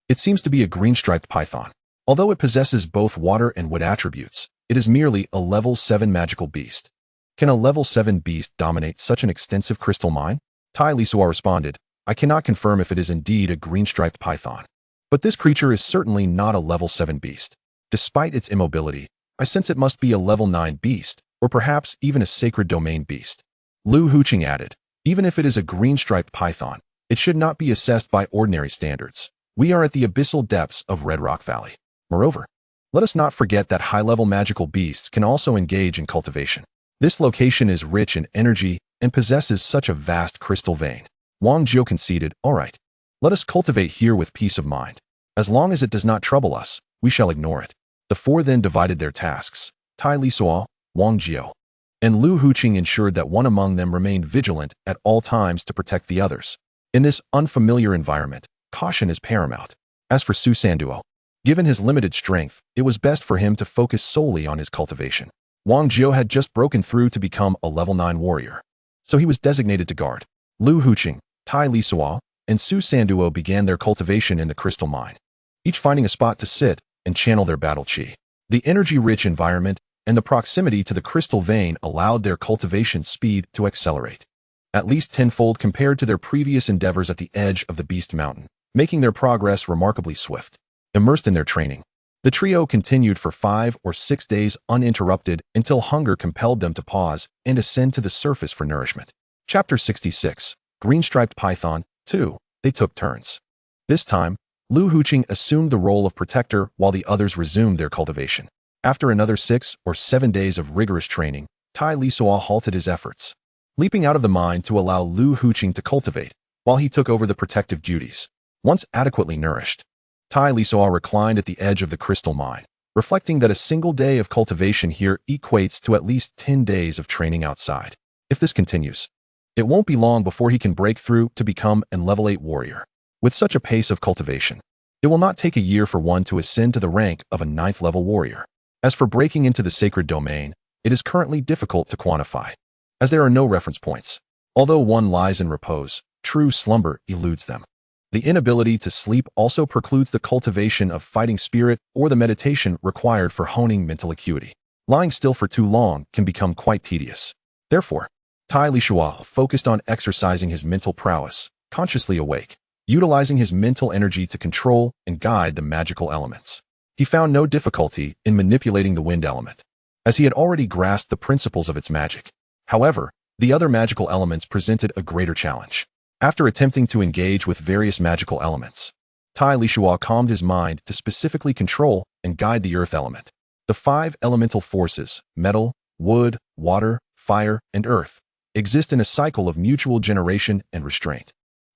it seems to be a green-striped python. Although it possesses both water and wood attributes, it is merely a level 7 magical beast. Can a level 7 beast dominate such an extensive crystal mine? Tai Lisuo responded, I cannot confirm if it is indeed a green-striped python. But this creature is certainly not a level 7 beast. Despite its immobility, I sense it must be a level 9 beast, or perhaps even a sacred domain beast. Lu Huqing added, even if it is a green-striped python, it should not be assessed by ordinary standards. We are at the abyssal depths of Red Rock Valley. Moreover, let us not forget that high-level magical beasts can also engage in cultivation. This location is rich in energy and possesses such a vast crystal vein. Wang Jiu conceded, all right, let us cultivate here with peace of mind. As long as it does not trouble us, we shall ignore it. The four then divided their tasks. Tai Lisuo, Wang Jiu, and Lu Huqing ensured that one among them remained vigilant at all times to protect the others. In this unfamiliar environment, caution is paramount. As for Su Sanduo, given his limited strength, it was best for him to focus solely on his cultivation. Wang Jiu had just broken through to become a level 9 warrior, so he was designated to guard. Lu Huqing, Tai Lisuo, and Su Sanduo began their cultivation in the crystal mine, each finding a spot to sit and channel their battle chi. The energy-rich environment and the proximity to the crystal vein allowed their cultivation speed to accelerate, at least tenfold compared to their previous endeavors at the edge of the Beast Mountain, making their progress remarkably swift. Immersed in their training, the trio continued for 5 or 6 days uninterrupted until hunger compelled them to pause and ascend to the surface for nourishment. Chapter 66, Green-Striped Python, 2. They took turns. This time, Lu Huqing assumed the role of protector while the others resumed their cultivation. After another 6 or 7 days of rigorous training, Tai Lisuo halted his efforts, leaping out of the mine to allow Lu Huqing to cultivate, while he took over the protective duties. Once adequately nourished, Tai Lisuo reclined at the edge of the crystal mine, reflecting that a single day of cultivation here equates to at least 10 days of training outside. If this continues, it won't be long before he can break through to become an level 8 warrior. With such a pace of cultivation, it will not take a year for one to ascend to the rank of a 9th level warrior. As for breaking into the sacred domain, it is currently difficult to quantify, as there are no reference points. Although one lies in repose, true slumber eludes them. The inability to sleep also precludes the cultivation of fighting spirit or the meditation required for honing mental acuity. Lying still for too long can become quite tedious. Therefore, Tai Lisuo focused on exercising his mental prowess, consciously awake, utilizing his mental energy to control and guide the magical elements. He found no difficulty in manipulating the wind element, as he had already grasped the principles of its magic. However, the other magical elements presented a greater challenge. After attempting to engage with various magical elements, Tai Lisuo calmed his mind to specifically control and guide the earth element. The 5 elemental forces, metal, wood, water, fire, and earth, exist in a cycle of mutual generation and restraint.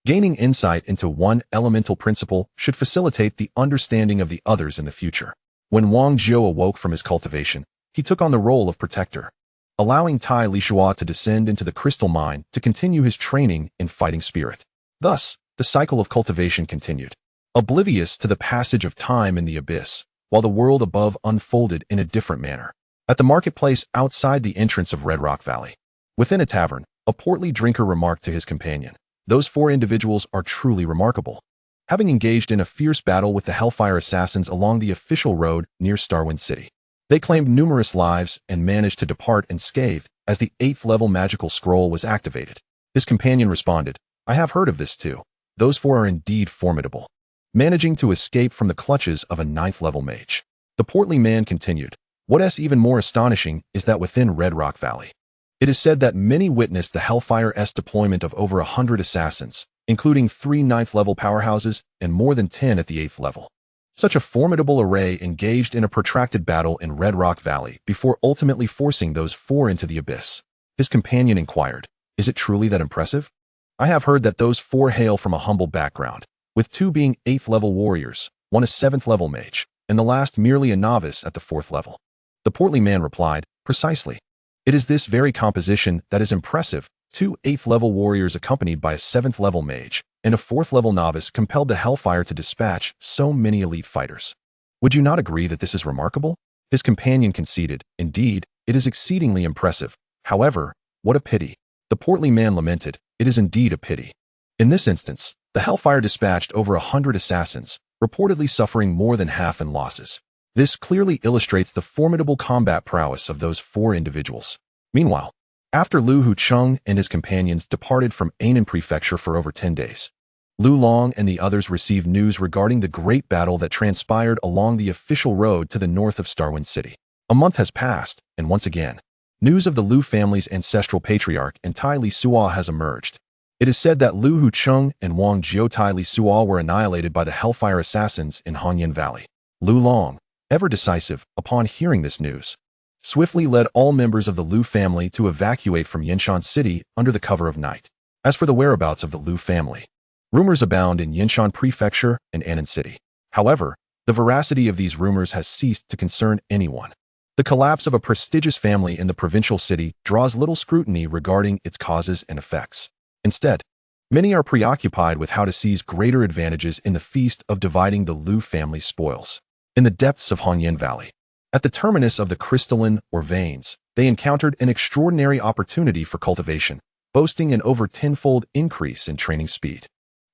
Gaining insight into one elemental principle should facilitate the understanding of the others in the future. When Wang Jiu awoke from his cultivation, he took on the role of protector, allowing Tai Lisuo to descend into the crystal mine to continue his training in fighting spirit. Thus, the cycle of cultivation continued, oblivious to the passage of time in the abyss, while the world above unfolded in a different manner. At the marketplace outside the entrance of Red Rock Valley, within a tavern, a portly drinker remarked to his companion, "Those 4 individuals are truly remarkable." Having engaged in a fierce battle with the Hellfire Assassins along the official road near Starwind City, they claimed numerous lives and managed to depart unscathed as the 8th level magical scroll was activated. His companion responded, "I have heard of this too. Those 4 are indeed formidable, managing to escape from the clutches of a 9th level mage." The portly man continued, "What is even more astonishing is that within Red Rock Valley, It is said that many witnessed the Hellfire's deployment of over 100 assassins, including 3 ninth-level powerhouses and more than 10 at the 8th level. Such a formidable array engaged in a protracted battle in Red Rock Valley before ultimately forcing those 4 into the abyss. His companion inquired, "Is it truly that impressive? I have heard that those 4 hail from a humble background, with 2 being 8th-level warriors, 1 a 7th-level mage, and the last merely a novice at the 4th level." The portly man replied, "Precisely. It is this very composition that is impressive. 2 8th-level warriors accompanied by a 7th-level mage, and a 4th-level novice compelled the Hellfire to dispatch so many elite fighters. Would you not agree that this is remarkable?" His companion conceded, "Indeed, it is exceedingly impressive. However, what a pity." The portly man lamented, "It is indeed a pity." In this instance, the Hellfire dispatched over 100 assassins, reportedly suffering more than half in losses. This clearly illustrates the formidable combat prowess of those 4 individuals. Meanwhile, after Lu Hucheng and his companions departed from Ainan Prefecture for over 10 days, Lu Long and the others received news regarding the great battle that transpired along the official road to the north of Starwind City. A month has passed, and once again, news of the Lu family's ancestral patriarch and Tai Lisuo has emerged. It is said that Lu Hucheng and Wang Jiao Tai Lisuo were annihilated by the Hellfire assassins in Hongyan Valley. Lu Long, ever decisive, upon hearing this news, swiftly led all members of the Lu family to evacuate from Yinshan City under the cover of night. As for the whereabouts of the Lu family, rumors abound in Yinshan Prefecture and Annan City. However, the veracity of these rumors has ceased to concern anyone. The collapse of a prestigious family in the provincial city draws little scrutiny regarding its causes and effects. Instead, many are preoccupied with how to seize greater advantages in the feast of dividing the Lu family's spoils. In the depths of Hongyan Valley, at the terminus of the crystalline or veins, they encountered an extraordinary opportunity for cultivation, boasting an over 10-fold increase in training speed.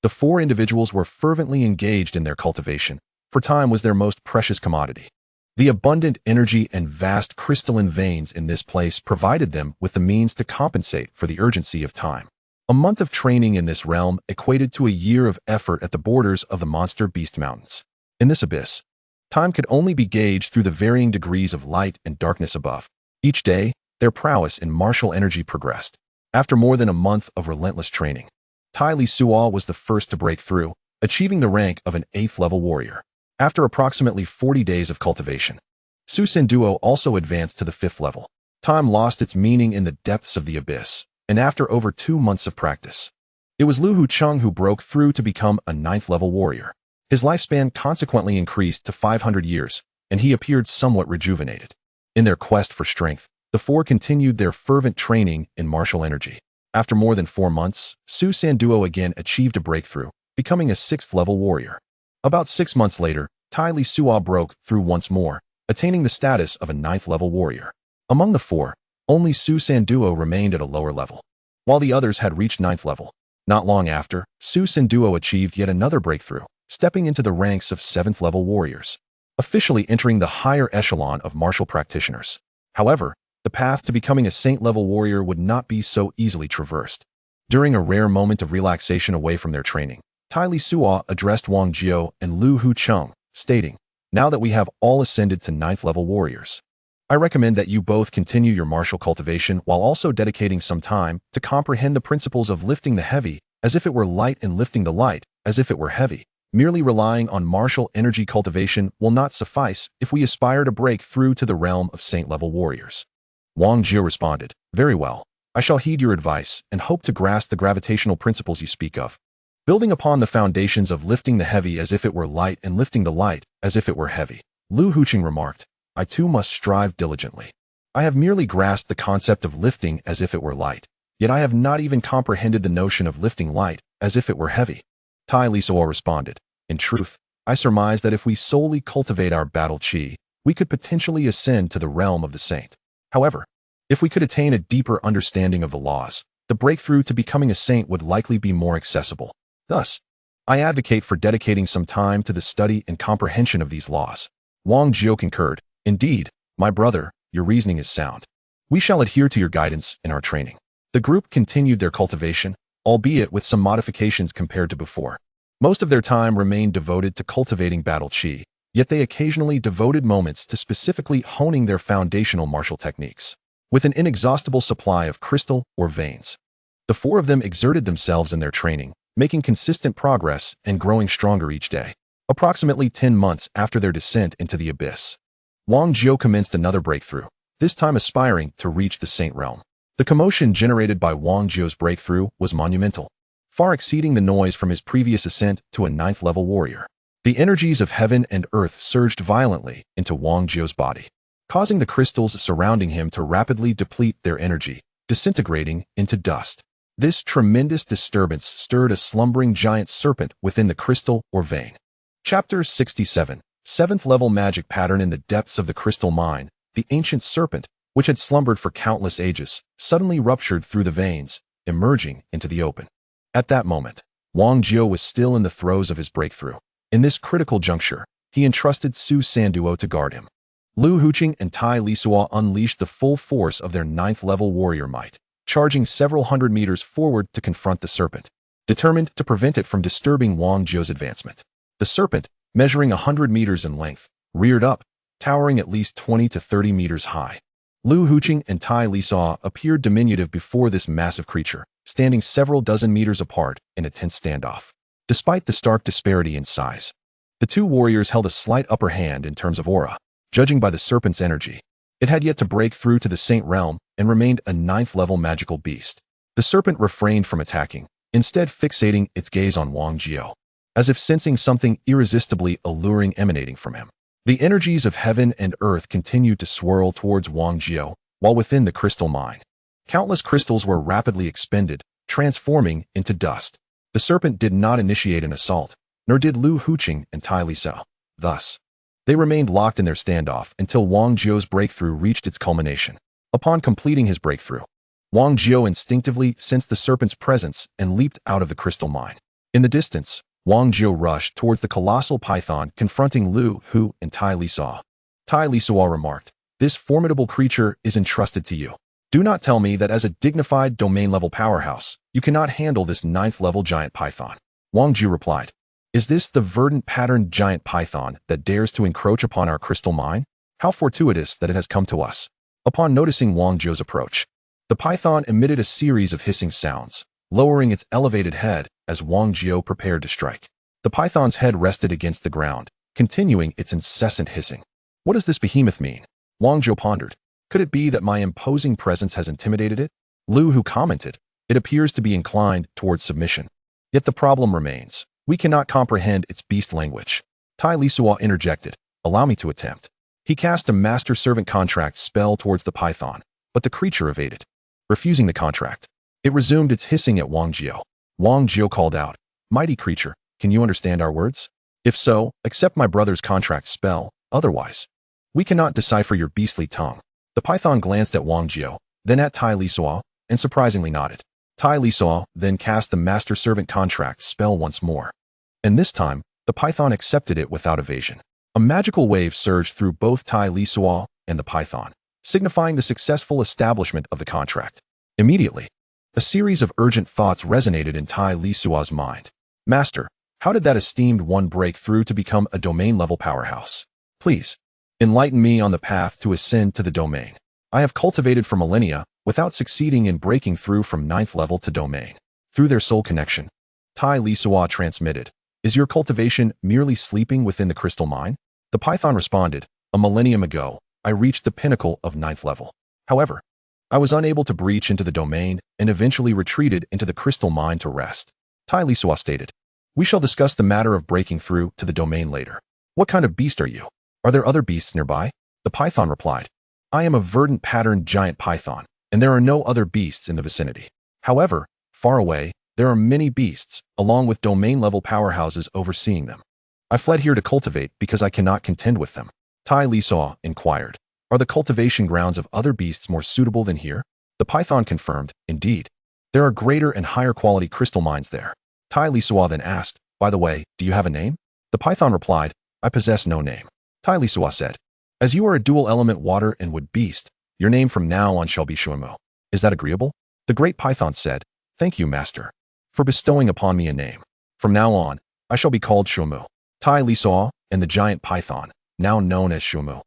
The 4 individuals were fervently engaged in their cultivation, for time was their most precious commodity. The abundant energy and vast crystalline veins in this place provided them with the means to compensate for the urgency of time. A month of training in this realm equated to a year of effort at the borders of the Monster Beast Mountains. In this abyss, time could only be gauged through the varying degrees of light and darkness above. Each day, their prowess in martial energy progressed. After more than a month of relentless training, Tai Lisuo was the first to break through, achieving the rank of an 8th-level warrior. After approximately 40 days of cultivation, Su Senduo also advanced to the 5th level. Time lost its meaning in the depths of the abyss, and after over 2 months of practice, it was Lu Hucheng who broke through to become a 9th-level warrior. His lifespan consequently increased to 500 years, and he appeared somewhat rejuvenated. In their quest for strength, the 4 continued their fervent training in martial energy. After more than 4 months, Su Sanduo again achieved a breakthrough, becoming a 6th-level warrior. About 6 months later, Tai Lisuo broke through once more, attaining the status of a 9th-level warrior. Among the 4, only Su Sanduo remained at a lower level, while the others had reached 9th level. Not long after, Su Sanduo achieved yet another breakthrough, stepping into the ranks of 7th-level warriors, officially entering the higher echelon of martial practitioners. However, the path to becoming a saint-level warrior would not be so easily traversed. During a rare moment of relaxation away from their training, Tai Lisuo addressed Wang Jiao and Lu Hucheng, stating, "Now that we have all ascended to 9th-level warriors, I recommend that you both continue your martial cultivation while also dedicating some time to comprehend the principles of lifting the heavy as if it were light and lifting the light as if it were heavy. Merely relying on martial energy cultivation will not suffice if we aspire to break through to the realm of saint-level warriors." Wang Jiao responded, "Very well. I shall heed your advice and hope to grasp the gravitational principles you speak of. Building upon the foundations of lifting the heavy as if it were light and lifting the light as if it were heavy." Lu Hucheng remarked, "I too must strive diligently. I have merely grasped the concept of lifting as if it were light, yet I have not even comprehended the notion of lifting light as if it were heavy." Tai Lisuo responded, "In truth, I surmise that if we solely cultivate our battle chi, we could potentially ascend to the realm of the saint. However, if we could attain a deeper understanding of the laws, the breakthrough to becoming a saint would likely be more accessible. Thus, I advocate for dedicating some time to the study and comprehension of these laws." Wang Jiao concurred, "Indeed, my brother, your reasoning is sound. We shall adhere to your guidance in our training." The group continued their cultivation, albeit with some modifications compared to before. Most of their time remained devoted to cultivating battle chi, yet they occasionally devoted moments to specifically honing their foundational martial techniques. with an inexhaustible supply of crystal or veins. The four of them exerted themselves in their training, making consistent progress and growing stronger each day. Approximately 10 months after their descent into the abyss, Wang Jiao commenced another breakthrough, this time aspiring to reach the Saint Realm. The commotion generated by Wang Jiao's breakthrough was monumental, far exceeding the noise from his previous ascent to a 9th-level warrior. The energies of heaven and earth surged violently into Wang Jiao's body, causing the crystals surrounding him to rapidly deplete their energy, disintegrating into dust. This tremendous disturbance stirred a slumbering giant serpent within the crystal or vein. Chapter 67. 7th-level magic pattern. In the depths of the crystal mine, the ancient serpent, which had slumbered for countless ages, suddenly ruptured through the veins, emerging into the open. At that moment, Wang Jiao was still in the throes of his breakthrough. In this critical juncture, he entrusted Su Sanduo to guard him. Lu Huqing and Tai Lisuo unleashed the full force of their 9th-level warrior might, charging several hundred meters forward to confront the serpent, determined to prevent it from disturbing Wang Jiao's advancement. The serpent, measuring 100 meters in length, reared up, towering at least 20 to 30 meters high. Lu Huqing and Tai Lisuo appeared diminutive before this massive creature, standing several dozen meters apart in a tense standoff. Despite the stark disparity in size, the two warriors held a slight upper hand in terms of aura, judging by the serpent's energy. It had yet to break through to the Saint Realm and remained a 9th-level magical beast. The serpent refrained from attacking, instead fixating its gaze on Wang Jiao, as if sensing something irresistibly alluring emanating from him. The energies of heaven and earth continued to swirl towards Wang Jiao, while within the crystal mine, countless crystals were rapidly expended, transforming into dust. The serpent did not initiate an assault, nor did Lu Huqing and Tai Lisuo. Thus, they remained locked in their standoff until Wang Jiao's breakthrough reached its culmination. Upon completing his breakthrough, Wang Jiao instinctively sensed the serpent's presence and leaped out of the crystal mine. In the distance, Wang Jiao rushed towards the colossal python, confronting Lu Hu and Tai Lisuo. Tai Lisuo remarked, "This formidable creature is entrusted to you. Do not tell me that as a dignified domain-level powerhouse, you cannot handle this 9th-level giant python." Wang Jiao replied, "Is this the verdant-patterned giant python that dares to encroach upon our crystal mine? How fortuitous that it has come to us." Upon noticing Wang Jiao's approach, the python emitted a series of hissing sounds, lowering its elevated head as Wang Jiao prepared to strike. The python's head rested against the ground, continuing its incessant hissing. What does this behemoth mean? Wang Jiao pondered. Could it be that my imposing presence has intimidated it? Lu Hu commented, "It appears to be inclined towards submission. Yet the problem remains. We cannot comprehend its beast language." Tai Lisuo interjected, "Allow me to attempt." He cast a master-servant contract spell towards the python, but the creature evaded. Refusing the contract, it resumed its hissing at Wang Jiao. Wang Jiao called out, "Mighty creature, can you understand our words? If so, accept my brother's contract spell, otherwise, we cannot decipher your beastly tongue." The python glanced at Wang Jiao, then at Tai Lisuo, and surprisingly nodded. Tai Lisuo then cast the master-servant contract spell once more, and this time, the python accepted it without evasion. A magical wave surged through both Tai Lisuo and the python, signifying the successful establishment of the contract. Immediately, a series of urgent thoughts resonated in Tai Lisuo's mind. "Master, how did that esteemed one break through to become a domain-level powerhouse? Please, enlighten me on the path to ascend to the domain. I have cultivated for millennia without succeeding in breaking through from 9th level to domain." Through their soul connection, Tai Lisuo transmitted, "Is your cultivation merely sleeping within the crystal mine?" The python responded, "A millennium ago, I reached the pinnacle of 9th level. However, I was unable to breach into the domain and eventually retreated into the crystal mine to rest." Tai Lisuo stated, "We shall discuss the matter of breaking through to the domain later. What kind of beast are you? Are there other beasts nearby?" The python replied, "I am a verdant-patterned giant python, and there are no other beasts in the vicinity. However, far away, there are many beasts, along with domain-level powerhouses overseeing them. I fled here to cultivate because I cannot contend with them." Tai Lisuo inquired, "Are the cultivation grounds of other beasts more suitable than here?" The python confirmed, "Indeed. There are greater and higher quality crystal mines there." Tai Lisuo then asked, "By the way, do you have a name?" The python replied, "I possess no name." Tai Lisuo said, "As you are a dual-element water and wood beast, your name from now on shall be Shuomu. Is that agreeable?" The great python said, "Thank you, master, for bestowing upon me a name. From now on, I shall be called Shuomu." Tai Lisuo and the giant python, now known as Shuomu,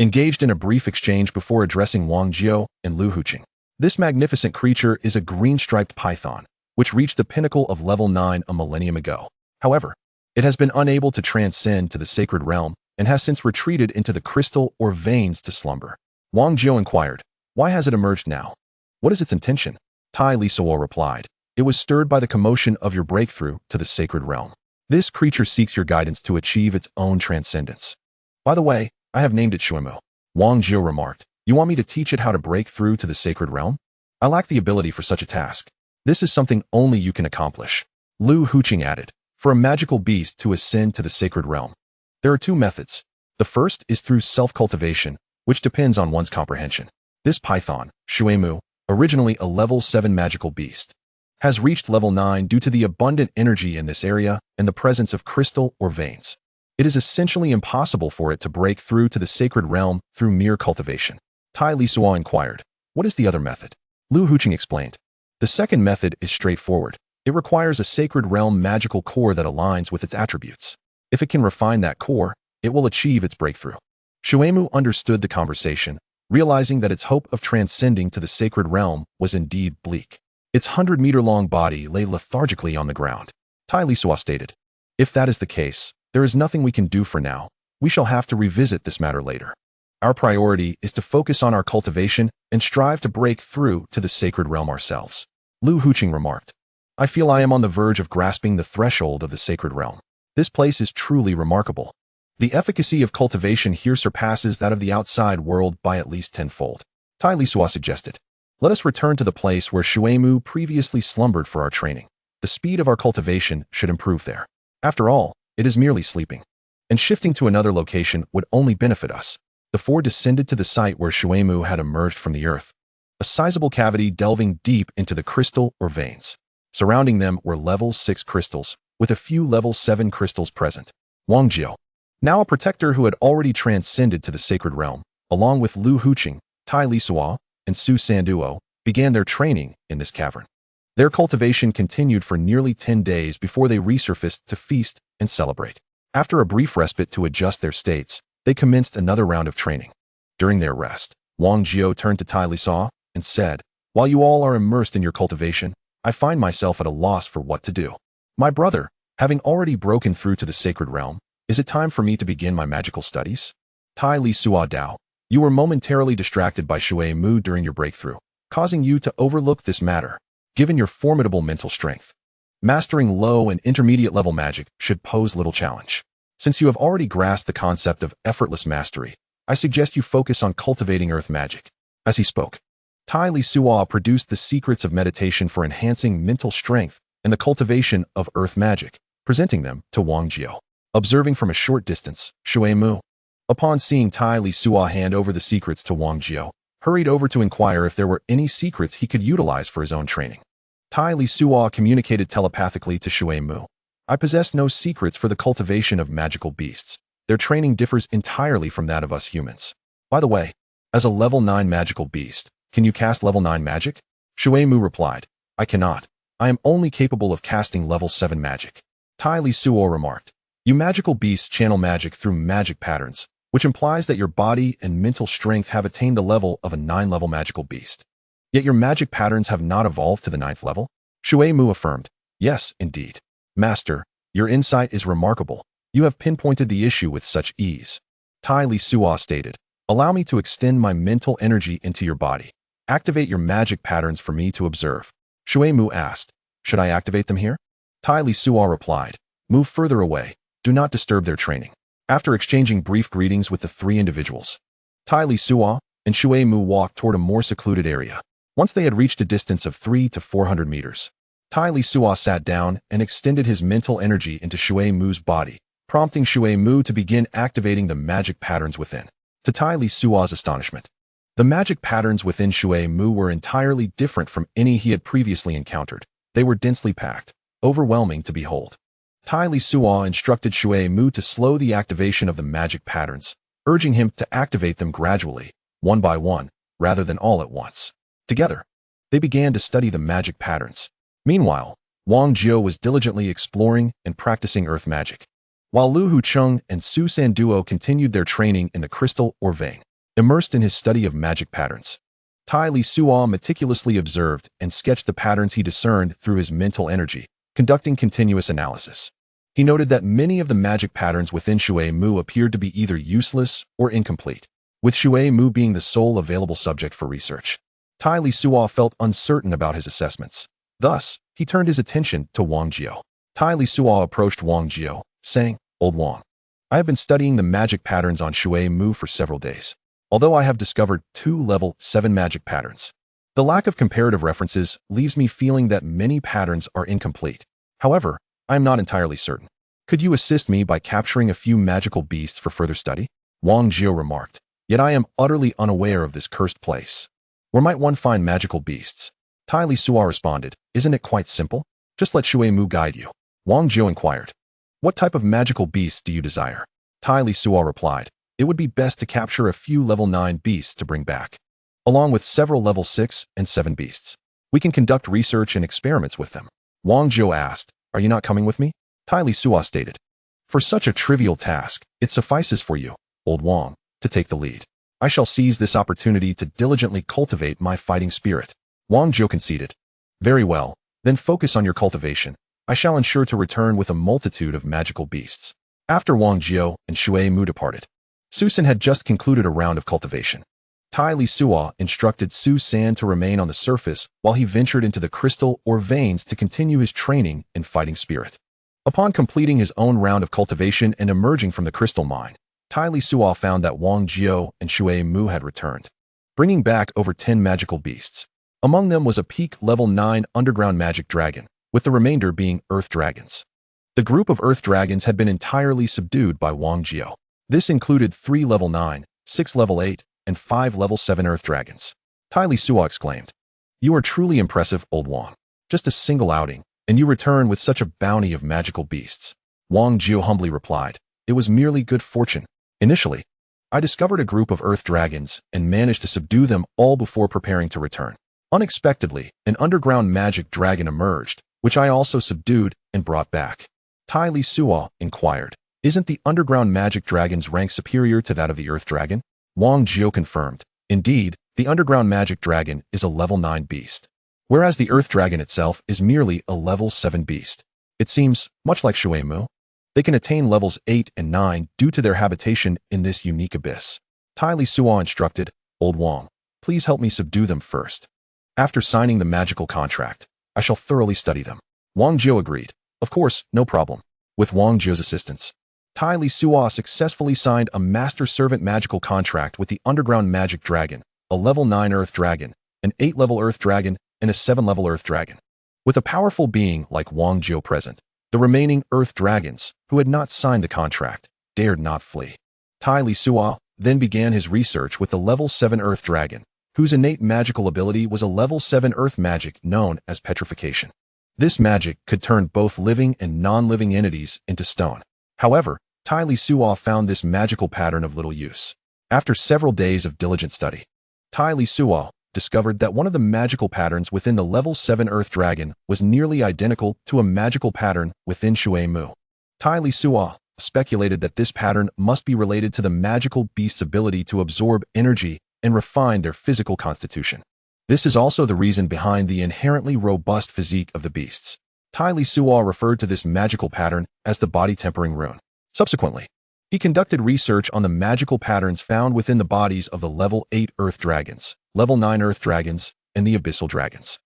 engaged in a brief exchange before addressing Wang Jiao and Lu Huqing. This magnificent creature is a green-striped python, which reached the pinnacle of level 9 a millennium ago. However, it has been unable to transcend to the sacred realm and has since retreated into the crystal or veins to slumber. Wang Jiao inquired, "Why has it emerged now? What is its intention?" Tai Lisuo replied, "It was stirred by the commotion of your breakthrough to the sacred realm. This creature seeks your guidance to achieve its own transcendence. By the way, I have named it Shuimu." Wang Jiao remarked, "You want me to teach it how to break through to the sacred realm? I lack the ability for such a task. This is something only you can accomplish." Lu Huqing added, "For a magical beast to ascend to the sacred realm, there are two methods. The first is through self-cultivation, which depends on one's comprehension. This python, Shuimu, originally a level 7 magical beast, has reached level 9 due to the abundant energy in this area and the presence of crystal or veins. It is essentially impossible for it to break through to the sacred realm through mere cultivation." Tai Lisuo inquired, "What is the other method?" Lu Huqing explained, "The second method is straightforward. It requires a sacred realm magical core that aligns with its attributes. If it can refine that core, it will achieve its breakthrough." Shuimu understood the conversation, realizing that its hope of transcending to the sacred realm was indeed bleak. Its 100-meter-long body lay lethargically on the ground. Tai Lisuo stated, "If that is the case, there is nothing we can do for now. We shall have to revisit this matter later. Our priority is to focus on our cultivation and strive to break through to the sacred realm ourselves." Lu Huqing remarked, "I feel I am on the verge of grasping the threshold of the sacred realm. This place is truly remarkable. The efficacy of cultivation here surpasses that of the outside world by at least tenfold." Tai Lisuo suggested, "Let us return to the place where Shuimu previously slumbered for our training. The speed of our cultivation should improve there. After all, it is merely sleeping. And shifting to another location would only benefit us." The four descended to the site where Shuimu had emerged from the earth, a sizable cavity delving deep into the crystal or veins. Surrounding them were level 6 crystals, with a few level 7 crystals present. Wang Jiao, now a protector who had already transcended to the sacred realm, along with Lu Huqing, Tai Lisuo, and Su Sanduo, began their training in this cavern. Their cultivation continued for nearly 10 days before they resurfaced to feast and celebrate. After a brief respite to adjust their states, they commenced another round of training. During their rest, Wang Jiao turned to Tai Lisuo and said, "While you all are immersed in your cultivation, I find myself at a loss for what to do. My brother, having already broken through to the sacred realm, is it time for me to begin my magical studies?" Tai Lisuo Dao, "You were momentarily distracted by Shuimu during your breakthrough, causing you to overlook this matter. Given your formidable mental strength, mastering low and intermediate level magic should pose little challenge. Since you have already grasped the concept of effortless mastery, I suggest you focus on cultivating earth magic." As he spoke, Tai Lisuo produced the secrets of meditation for enhancing mental strength and the cultivation of earth magic, presenting them to Wang Jiao. Observing from a short distance, Shuimu, upon seeing Tai Lisuo hand over the secrets to Wang Jiao, hurried over to inquire if there were any secrets he could utilize for his own training. Tai Lisuo communicated telepathically to Shuimu, "I possess no secrets for the cultivation of magical beasts. Their training differs entirely from that of us humans. By the way, as a level 9 magical beast, can you cast level 9 magic?" Shuimu replied, "I cannot. I am only capable of casting level 7 magic." Tai Lisuo remarked, "You magical beasts channel magic through magic patterns, which implies that your body and mental strength have attained the level of a 9-level magical beast. Yet your magic patterns have not evolved to the 9th level?" Shuimu affirmed, "Yes, indeed. Master, your insight is remarkable. You have pinpointed the issue with such ease." Tai Lisuo stated, "Allow me to extend my mental energy into your body. Activate your magic patterns for me to observe." Shuimu asked, "Should I activate them here?" Tai Lisuo replied, "Move further away. Do not disturb their training." After exchanging brief greetings with the three individuals, Tai Lisuo and Shuimu walked toward a more secluded area. Once they had reached a distance of 300 to 400 meters, Tai Lisuo sat down and extended his mental energy into Shuimu's body, prompting Shuimu to begin activating the magic patterns within. To Tai Lisuo's astonishment, the magic patterns within Shuimu were entirely different from any he had previously encountered. They were densely packed, overwhelming to behold. Tai Lisuo instructed Shuimu to slow the activation of the magic patterns, urging him to activate them gradually, one by one, rather than all at once. Together, they began to study the magic patterns. Meanwhile, Wang Jiao was diligently exploring and practicing earth magic, while Lu Huqing and Su Sanduo continued their training in the crystal or vein. Immersed in his study of magic patterns, Tai Lisuo meticulously observed and sketched the patterns he discerned through his mental energy, conducting continuous analysis. He noted that many of the magic patterns within Shui Mu appeared to be either useless or incomplete, with Shui Mu being the sole available subject for research. Tai Lisuo felt uncertain about his assessments. Thus, he turned his attention to Wang Jiao. Tai Lisuo approached Wang Jiao, saying, "Old Wang, I have been studying the magic patterns on Shui Mu for several days. Although I have discovered 2 level 7 magic patterns, the lack of comparative references leaves me feeling that many patterns are incomplete. However, I am not entirely certain. Could you assist me by capturing a few magical beasts for further study?" Wang Jiao remarked, "Yet I am utterly unaware of this cursed place. Where might one find magical beasts?" Tai Lisuo responded, "Isn't it quite simple? Just let Shui Mu guide you." Wang Jiao inquired, "What type of magical beasts do you desire?" Tai Lisuo replied, "It would be best to capture a few level 9 beasts to bring back, along with several level 6 and 7 beasts. We can conduct research and experiments with them." Wang Jiao asked, "Are you not coming with me?" Tai Lisuo stated, "For such a trivial task, it suffices for you, old Wang, to take the lead. I shall seize this opportunity to diligently cultivate my fighting spirit." Wang Jiao conceded, "Very well, then focus on your cultivation. I shall ensure to return with a multitude of magical beasts." After Wang Jiao and Shui Mu departed, Su San had just concluded a round of cultivation. Tai Lisuo instructed Su San to remain on the surface while he ventured into the crystal or veins to continue his training in fighting spirit. Upon completing his own round of cultivation and emerging from the crystal mine, Tai Lisuo found that Wang Jiao and Shui Mu had returned, bringing back over 10 magical beasts. Among them was a peak level 9 underground magic dragon, with the remainder being earth dragons. The group of earth dragons had been entirely subdued by Wang Jiao. This included 3 level 9, 6 level 8, and 5 level 7 earth dragons. Tai Lisuo exclaimed, "You are truly impressive, old Wang. Just a single outing, and you return with such a bounty of magical beasts." Wang Jiao humbly replied, "It was merely good fortune. Initially, I discovered a group of earth dragons and managed to subdue them all before preparing to return. Unexpectedly, an underground magic dragon emerged, which I also subdued and brought back." Tai Lisuo inquired, "Isn't the underground magic dragon's rank superior to that of the earth dragon?" Wang Jiao confirmed, "Indeed, the underground magic dragon is a level 9 beast, whereas the earth dragon itself is merely a level 7 beast. It seems much like Shui Mu. They can attain levels 8 and 9 due to their habitation in this unique abyss." Tai Lisuo instructed, "Old Wang, please help me subdue them first. After signing the magical contract, I shall thoroughly study them." Wang Jiao agreed. "Of course, no problem." With Wang Jiao's assistance, Tai Lisuo successfully signed a master-servant magical contract with the underground magic dragon, a level 9 earth dragon, an 8-level earth dragon, and a 7-level earth dragon. With a powerful being like Wang Jiao present, the remaining earth dragons, who had not signed the contract, dared not flee. Tai Lisuo then began his research with the level 7 earth dragon, whose innate magical ability was a level 7 earth magic known as petrification. This magic could turn both living and non-living entities into stone. However, Tai Lisuo found this magical pattern of little use. After several days of diligent study, Tai Lisuo discovered that one of the magical patterns within the level 7 earth dragon was nearly identical to a magical pattern within Shui Mu. Tai Lisuo speculated that this pattern must be related to the magical beast's ability to absorb energy and refine their physical constitution. This is also the reason behind the inherently robust physique of the beasts. Tai Lisuo referred to this magical pattern as the body tempering rune. Subsequently, he conducted research on the magical patterns found within the bodies of the level 8 earth dragons, level 9 earth dragons, and the abyssal dragons.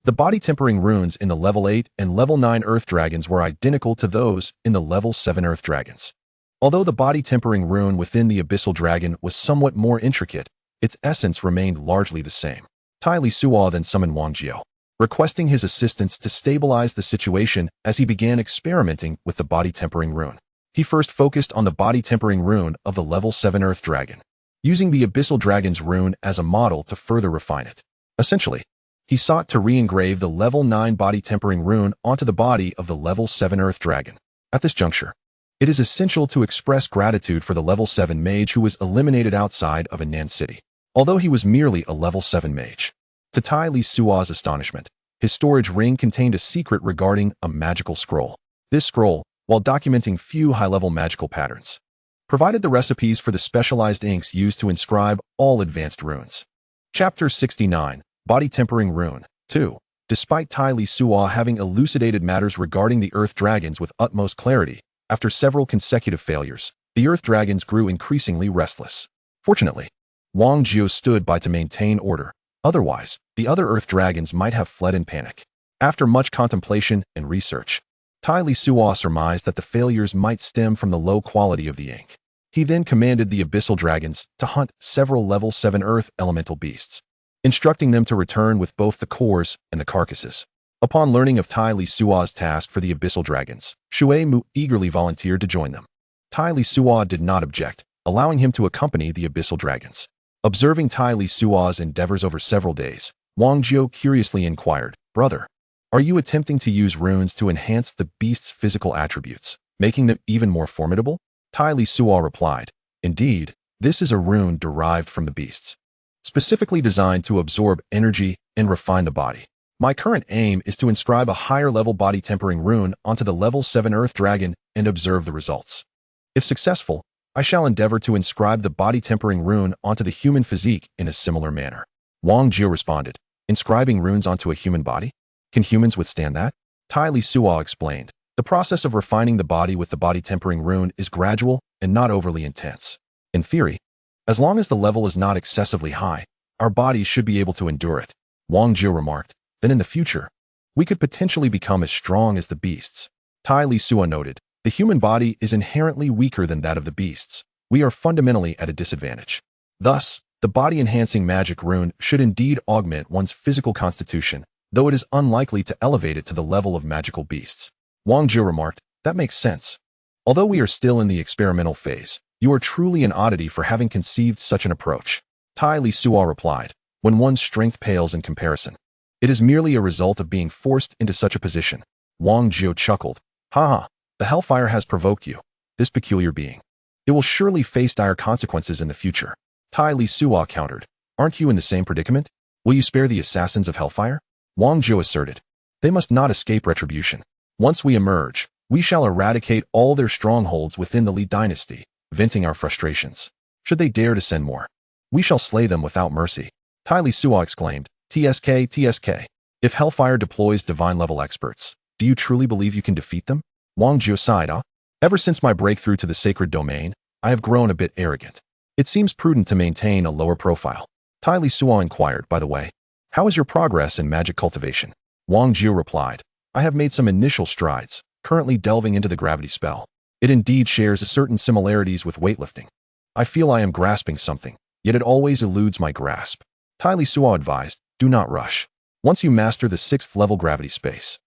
The body tempering runes in the level 8 and level 9 earth dragons were identical to those in the level 7 earth dragons. Although the body tempering rune within the abyssal dragon was somewhat more intricate, its essence remained largely the same. Tai Lisuo then summoned Wang Jiao, requesting his assistance to stabilize the situation as he began experimenting with the body tempering rune. He first focused on the body tempering rune of the level 7 earth dragon, using the abyssal dragon's rune as a model to further refine it. Essentially, he sought to re-engrave the level 9 body tempering rune onto the body of the level 7 earth dragon. At this juncture, it is essential to express gratitude for the level 7 mage who was eliminated outside of Anan City, although he was merely a level 7 mage. To Tai Lisuo's astonishment, his storage ring contained a secret regarding a magical scroll. This scroll, while documenting few high-level magical patterns, provided the recipes for the specialized inks used to inscribe all advanced runes. Chapter 69, Body Tempering Rune 2. Despite Tai Lisuo having elucidated matters regarding the Earth Dragons with utmost clarity, after several consecutive failures, the Earth Dragons grew increasingly restless. Fortunately, Wang Jiu stood by to maintain order. Otherwise, the other Earth Dragons might have fled in panic. After much contemplation and research, Tai Lisuo surmised that the failures might stem from the low quality of the ink. He then commanded the Abyssal Dragons to hunt several level 7 Earth elemental beasts, instructing them to return with both the cores and the carcasses. Upon learning of Tai Lisuo's task for the Abyssal Dragons, Shui Mu eagerly volunteered to join them. Tai Lisuo did not object, allowing him to accompany the Abyssal Dragons. Observing Tai Lisuo's endeavors over several days, Wang Jiu curiously inquired, "Brother, are you attempting to use runes to enhance the beast's physical attributes, making them even more formidable?" Tai Lisuo replied, "Indeed, this is a rune derived from the beasts, specifically designed to absorb energy and refine the body. My current aim is to inscribe a higher-level body tempering rune onto the level 7 Earth Dragon and observe the results. If successful, I shall endeavor to inscribe the body tempering rune onto the human physique in a similar manner." Wang Jiu responded, "Inscribing runes onto a human body? Can humans withstand that?" Tai Lisuo explained, "The process of refining the body with the body tempering rune is gradual and not overly intense. In theory, as long as the level is not excessively high, our bodies should be able to endure it." Wang Jiu remarked, "Then in the future, we could potentially become as strong as the beasts." Tai Lisuo noted, "The human body is inherently weaker than that of the beasts. We are fundamentally at a disadvantage. Thus, the body-enhancing magic rune should indeed augment one's physical constitution, though it is unlikely to elevate it to the level of magical beasts." Wang Jiu remarked, "That makes sense. Although we are still in the experimental phase, you are truly an oddity for having conceived such an approach." Tai Lisuo replied, "When one's strength pales in comparison, it is merely a result of being forced into such a position." Wang Jiu chuckled, "Haha, the hellfire has provoked you, this peculiar being. It will surely face dire consequences in the future." Tai Lisuo countered, "Aren't you in the same predicament? Will you spare the assassins of hellfire?" Wang Jiu asserted, "They must not escape retribution. Once we emerge, we shall eradicate all their strongholds within the Li dynasty, venting our frustrations. Should they dare to send more, we shall slay them without mercy." Tai Lisuo exclaimed, "TSK, TSK. If hellfire deploys divine-level experts, do you truly believe you can defeat them?" Wang Jiu sighed, "Ever since my breakthrough to the sacred domain, I have grown a bit arrogant. It seems prudent to maintain a lower profile." Tai Lisuo inquired, "By the way, how is your progress in magic cultivation?" Wang Jiu replied, "I have made some initial strides, currently delving into the gravity spell. It indeed shares certain similarities with weightlifting. I feel I am grasping something, yet it always eludes my grasp." Tai Lisuo advised, "Do not rush. Once you master the 6th level gravity space,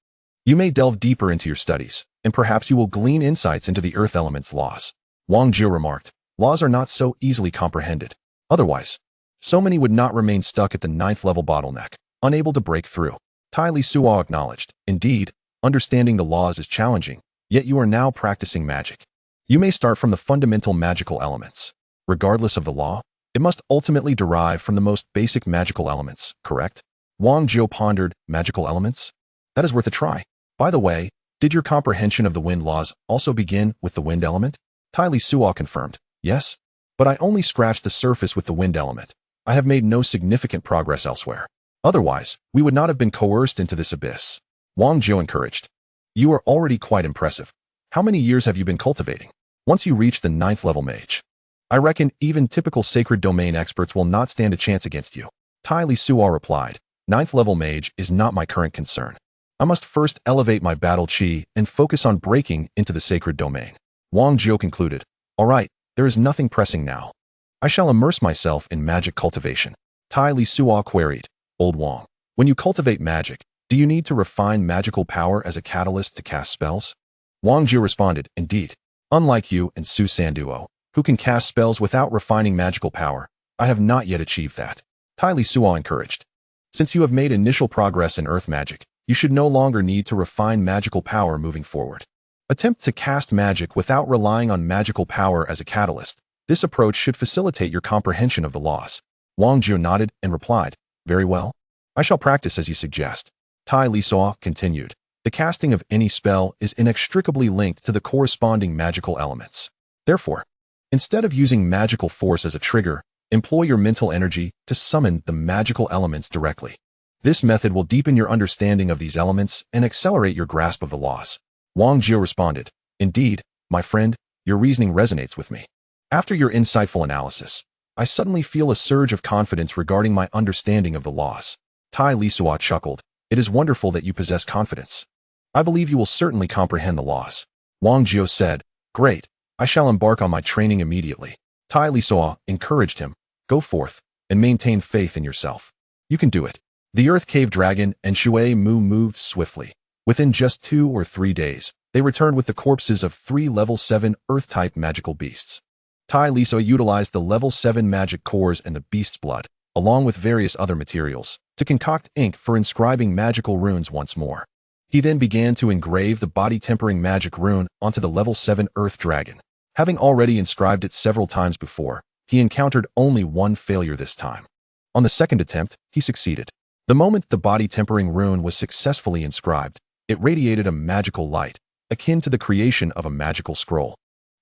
you may delve deeper into your studies, and perhaps you will glean insights into the earth element's laws." Wang Jiu remarked, "Laws are not so easily comprehended. Otherwise, so many would not remain stuck at the 9th level bottleneck, unable to break through." Tai Lisuo acknowledged, "Indeed, understanding the laws is challenging, yet you are now practicing magic. You may start from the fundamental magical elements. Regardless of the law, it must ultimately derive from the most basic magical elements, correct?" Wang Jiu pondered, "Magical elements? That is worth a try. By the way, did your comprehension of the wind laws also begin with the wind element?" Tai Lisuo confirmed, "Yes, but I only scratched the surface with the wind element. I have made no significant progress elsewhere. Otherwise, we would not have been coerced into this abyss." Wang Jiu encouraged, "You are already quite impressive. How many years have you been cultivating? Once you reach the 9th level mage, I reckon even typical sacred domain experts will not stand a chance against you." Tai Lisuo replied, 9th level mage is not my current concern. I must first elevate my battle chi and focus on breaking into the sacred domain." Wang Jiu concluded, "All right, there is nothing pressing now. I shall immerse myself in magic cultivation." Tai Lisuo queried, "Old Wang, when you cultivate magic, do you need to refine magical power as a catalyst to cast spells?" Wang Jiu responded, "Indeed. Unlike you and Su Sanduo, who can cast spells without refining magical power, I have not yet achieved that." Tai Lisuo encouraged, "Since you have made initial progress in earth magic, you should no longer need to refine magical power moving forward. Attempt to cast magic without relying on magical power as a catalyst. This approach should facilitate your comprehension of the laws." Wang Jiu nodded and replied, "Very well. I shall practice as you suggest." Tai Lisuo continued, "The casting of any spell is inextricably linked to the corresponding magical elements. Therefore, Instead of using magical force as a trigger, employ your mental energy to summon the magical elements directly. This method will deepen your understanding of these elements and accelerate your grasp of the laws. Wang Jiu responded, "Indeed, my friend, your reasoning resonates with me. After your insightful analysis, I suddenly feel a surge of confidence regarding my understanding of the laws." Tai Lisuo chuckled, "It is wonderful that you possess confidence. I believe you will certainly comprehend the laws." Wang Jiu said, "Great, I shall embark on my training immediately." Tai Lisuo encouraged him, "Go forth and maintain faith in yourself. You can do it." The Earth Cave Dragon and Shui Mu moved swiftly. Within just 2 or 3 days, they returned with the corpses of 3 level 7 Earth-type magical beasts. Tai Lisuo utilized the level 7 magic cores and the beast's blood, along with various other materials, to concoct ink for inscribing magical runes once more. He then began to engrave the body-tempering magic rune onto the level 7 Earth Dragon. Having already inscribed it several times before, he encountered only one failure this time. On the second attempt, he succeeded. The moment the body-tempering rune was successfully inscribed, it radiated a magical light, akin to the creation of a magical scroll.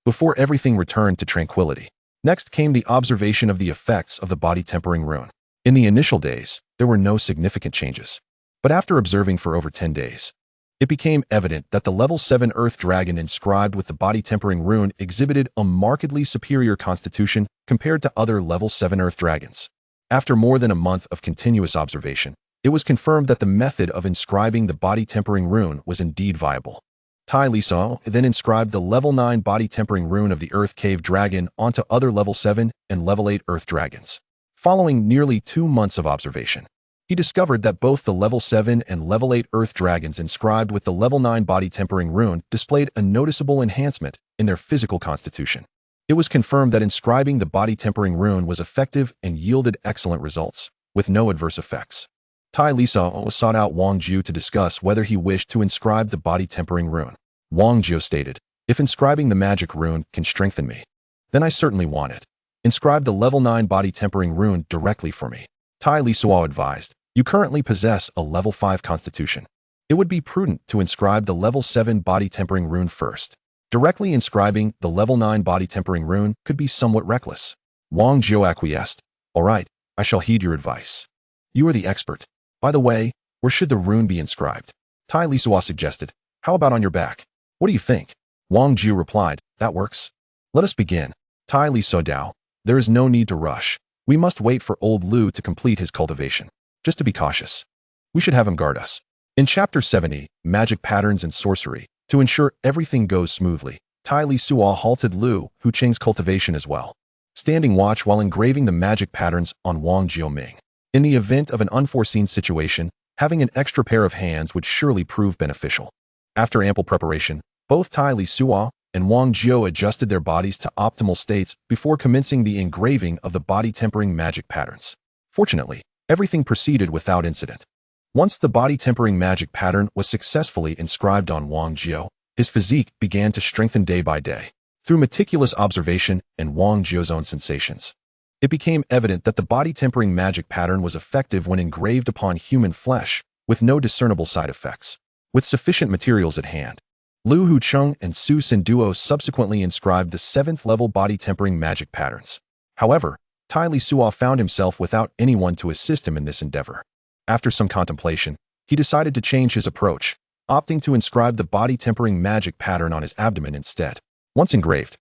Before everything returned to tranquility. Next came the observation of the effects of the body-tempering rune. In the initial days, there were no significant changes. But after observing for over 10 days, it became evident that the level 7 Earth Dragon inscribed with the body-tempering rune exhibited a markedly superior constitution compared to other level 7 Earth Dragons. After more than a month of continuous observation, it was confirmed that the method of inscribing the body-tempering rune was indeed viable. Tai Lisuo then inscribed the level 9 body-tempering rune of the Earth Cave Dragon onto other level 7 and level 8 Earth Dragons. Following nearly 2 months of observation, he discovered that both the level 7 and level 8 Earth Dragons inscribed with the level 9 body-tempering rune displayed a noticeable enhancement in their physical constitution. It was confirmed that inscribing the body-tempering rune was effective and yielded excellent results, with no adverse effects. Tai Lisuo sought out Wang Jiu to discuss whether he wished to inscribe the body-tempering rune. Wang Jiu stated, "If inscribing the magic rune can strengthen me, then I certainly want it. Inscribe the level 9 body-tempering rune directly for me." Tai Lisuo advised, "You currently possess a level 5 constitution. It would be prudent to inscribe the level 7 body-tempering rune first. Directly inscribing the level 9 body-tempering rune could be somewhat reckless." Wang Jiu acquiesced, "All right, I shall heed your advice. You are the expert. By the way, where should the rune be inscribed?" Tai Lisuo suggested, "How about on your back? What do you think?" Wang Jiu replied, "That works. Let us begin." Tai Lisuo Dao, "There is no need to rush. We must wait for old Lu to complete his cultivation. Just to be cautious. We should have him guard us." In Chapter 70, Magic Patterns and Sorcery, to ensure everything goes smoothly, Tai Lisuo halted Lu Hucheng's cultivation as well, standing watch while engraving the magic patterns on Wang Jiuming. In the event of an unforeseen situation, having an extra pair of hands would surely prove beneficial. After ample preparation, both Tai Lisuo and Wang Jiu adjusted their bodies to optimal states before commencing the engraving of the body-tempering magic patterns. Fortunately, everything proceeded without incident. Once the body-tempering magic pattern was successfully inscribed on Wang Jiu, his physique began to strengthen day by day. Through meticulous observation and Wang Jiu's own sensations, it became evident that the body-tempering magic pattern was effective when engraved upon human flesh, with no discernible side effects. With sufficient materials at hand, Lu Hucheng and Su Senduo subsequently inscribed the 7th-level body-tempering magic patterns. However, Tai Lisuo found himself without anyone to assist him in this endeavor. After some contemplation, he decided to change his approach, opting to inscribe the body-tempering magic pattern on his abdomen instead. Once engraved,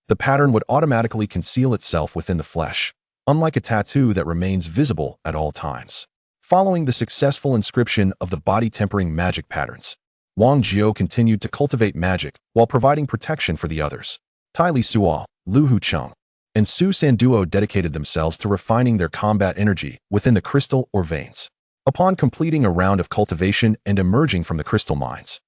the pattern would automatically conceal itself within the flesh, unlike a tattoo that remains visible at all times. Following the successful inscription of the body-tempering magic patterns, Wang Jiu continued to cultivate magic while providing protection for the others. Tai Lisuo, Lu Hucheng, and Su Sanduo dedicated themselves to refining their combat energy within the crystal or veins. Upon completing a round of cultivation and emerging from the crystal mines,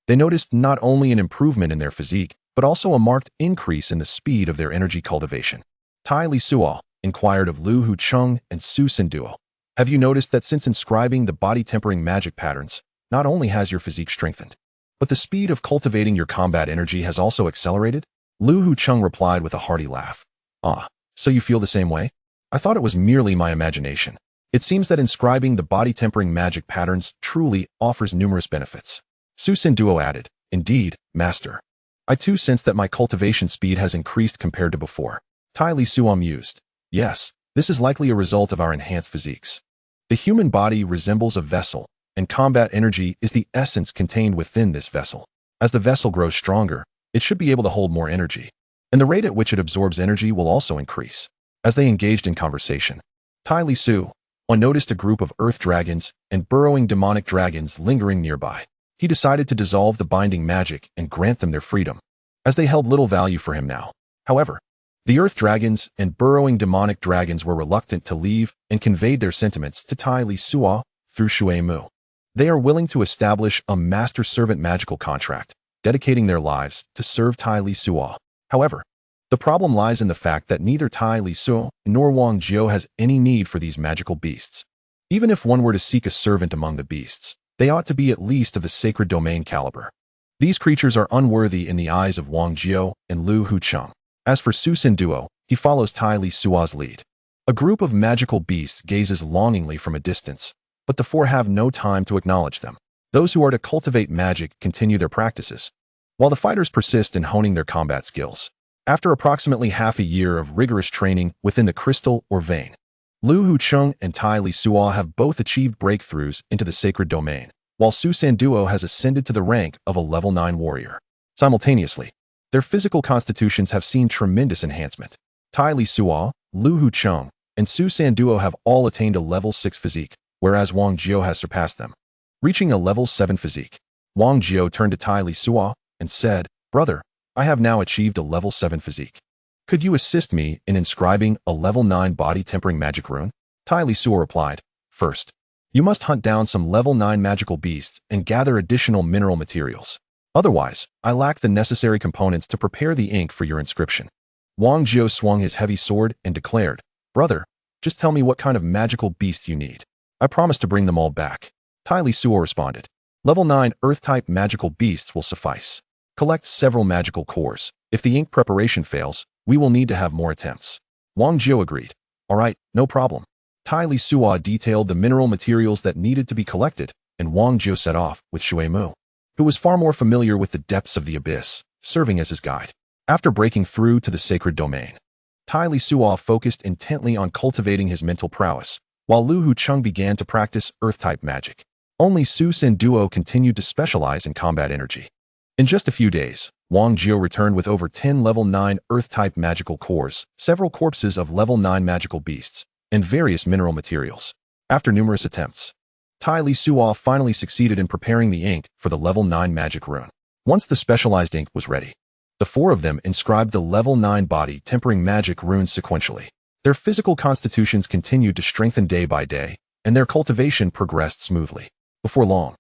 they noticed not only an improvement in their physique, but also a marked increase in the speed of their energy cultivation. Tai Lisuo inquired of Lu Hucheng and Su Sanduo, "Have you noticed that since inscribing the body-tempering magic patterns, not only has your physique strengthened, but the speed of cultivating your combat energy has also accelerated?" Lu Hucheng replied with a hearty laugh, "Ah, so you feel the same way? I thought it was merely my imagination. It seems that inscribing the body-tempering magic patterns truly offers numerous benefits." Su Senduo added, "Indeed, master. I too sense that my cultivation speed has increased compared to before. Tai Lisuo mused. Yes, this is likely a result of our enhanced physiques. The human body resembles a vessel, and combat energy is the essence contained within this vessel. As the vessel grows stronger, it should be able to hold more energy, and the rate at which it absorbs energy will also increase. As they engaged in conversation, Tai Lisuo noticed a group of earth dragons and burrowing demonic dragons lingering nearby. He decided to dissolve the binding magic and grant them their freedom, as they held little value for him now. However, the earth dragons and burrowing demonic dragons were reluctant to leave and conveyed their sentiments to Tai Lisuo through Shui Mu. They are willing to establish a master-servant magical contract, dedicating their lives to serve Tai Lisuo. However, the problem lies in the fact that neither Tai Lisuo nor Wang Jiao has any need for these magical beasts. Even if one were to seek a servant among the beasts, they ought to be at least of the sacred domain caliber. These creatures are unworthy in the eyes of Wang Jiao and Lu Hucheng. As for Su Sin Duo, he follows Tai Lisuo's lead. A group of magical beasts gazes longingly from a distance, but the four have no time to acknowledge them. Those who are to cultivate magic continue their practices, while the fighters persist in honing their combat skills. After approximately half a year of rigorous training within the crystal or vein, Lu Hucheng and Tai Lisuo have both achieved breakthroughs into the sacred domain, while Su San Duo has ascended to the rank of a level 9 warrior. Simultaneously, their physical constitutions have seen tremendous enhancement. Tai Lisuo, Lu Hucheng, and Su San Duo have all attained a level 6 physique, whereas Wang Jiao has surpassed them, reaching a level 7 physique. Wang Jiao turned to Tai Lisuo and said, "Brother, I have now achieved a level 7 physique. Could you assist me in inscribing a level 9 body tempering magic rune?" Tai Lisuo replied, "First, you must hunt down some level 9 magical beasts and gather additional mineral materials. Otherwise, I lack the necessary components to prepare the ink for your inscription." Wang Jiao swung his heavy sword and declared, "Brother, just tell me what kind of magical beasts you need. I promise to bring them all back." Tai Lisuo responded, "Level 9 Earth-type magical beasts will suffice. Collect several magical cores. If the ink preparation fails, we will need to have more attempts." Wang Jiao agreed. "All right, no problem." Tai Lisuo detailed the mineral materials that needed to be collected, and Wang Jiao set off with Shui Mu, who was far more familiar with the depths of the abyss, serving as his guide. After breaking through to the sacred domain, Tai Lisuo focused intently on cultivating his mental prowess, while Lu Hucheng began to practice earth-type magic. Only Su Sin Duo continued to specialize in combat energy. In just a few days, Wang Jiao returned with over 10 level 9 Earth-type magical cores, several corpses of level 9 magical beasts, and various mineral materials. After numerous attempts, Tai Lisuo finally succeeded in preparing the ink for the level 9 magic rune. Once the specialized ink was ready, the four of them inscribed the level 9 body tempering magic runes sequentially. Their physical constitutions continued to strengthen day by day, and their cultivation progressed smoothly. Before long,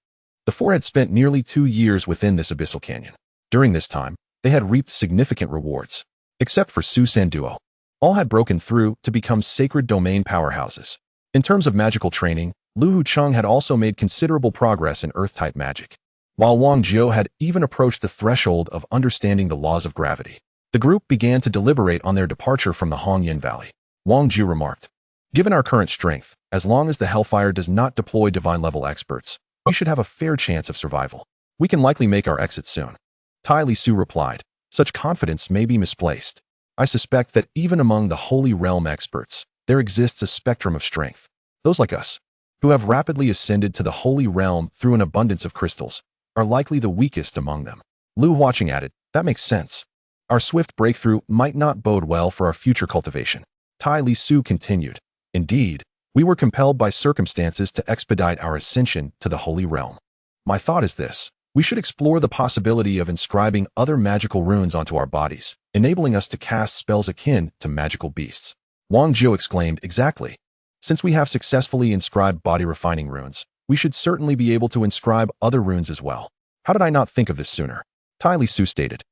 the four had spent nearly 2 years within this abyssal canyon. During this time, they had reaped significant rewards. Except for Su San Duo, all had broken through to become sacred domain powerhouses. In terms of magical training, Lu Hucheng had also made considerable progress in earth-type magic, while Wang Jiao had even approached the threshold of understanding the laws of gravity. The group began to deliberate on their departure from the Hongyan Valley. Wang Jiao remarked, "Given our current strength, as long as the Hellfire does not deploy divine-level experts, we should have a fair chance of survival. We can likely make our exit soon." Tai Lisuo replied, "Such confidence may be misplaced. I suspect that even among the Holy Realm experts, there exists a spectrum of strength. Those like us, who have rapidly ascended to the Holy Realm through an abundance of crystals, are likely the weakest among them." Lu Huacheng added, "That makes sense. Our swift breakthrough might not bode well for our future cultivation." Tai Lisuo continued, "Indeed, we were compelled by circumstances to expedite our ascension to the Holy Realm. My thought is this: we should explore the possibility of inscribing other magical runes onto our bodies, enabling us to cast spells akin to magical beasts." Wang Jiao exclaimed, "Exactly. Since we have successfully inscribed body-refining runes, we should certainly be able to inscribe other runes as well. How did I not think of this sooner?" Tai Lisuo stated,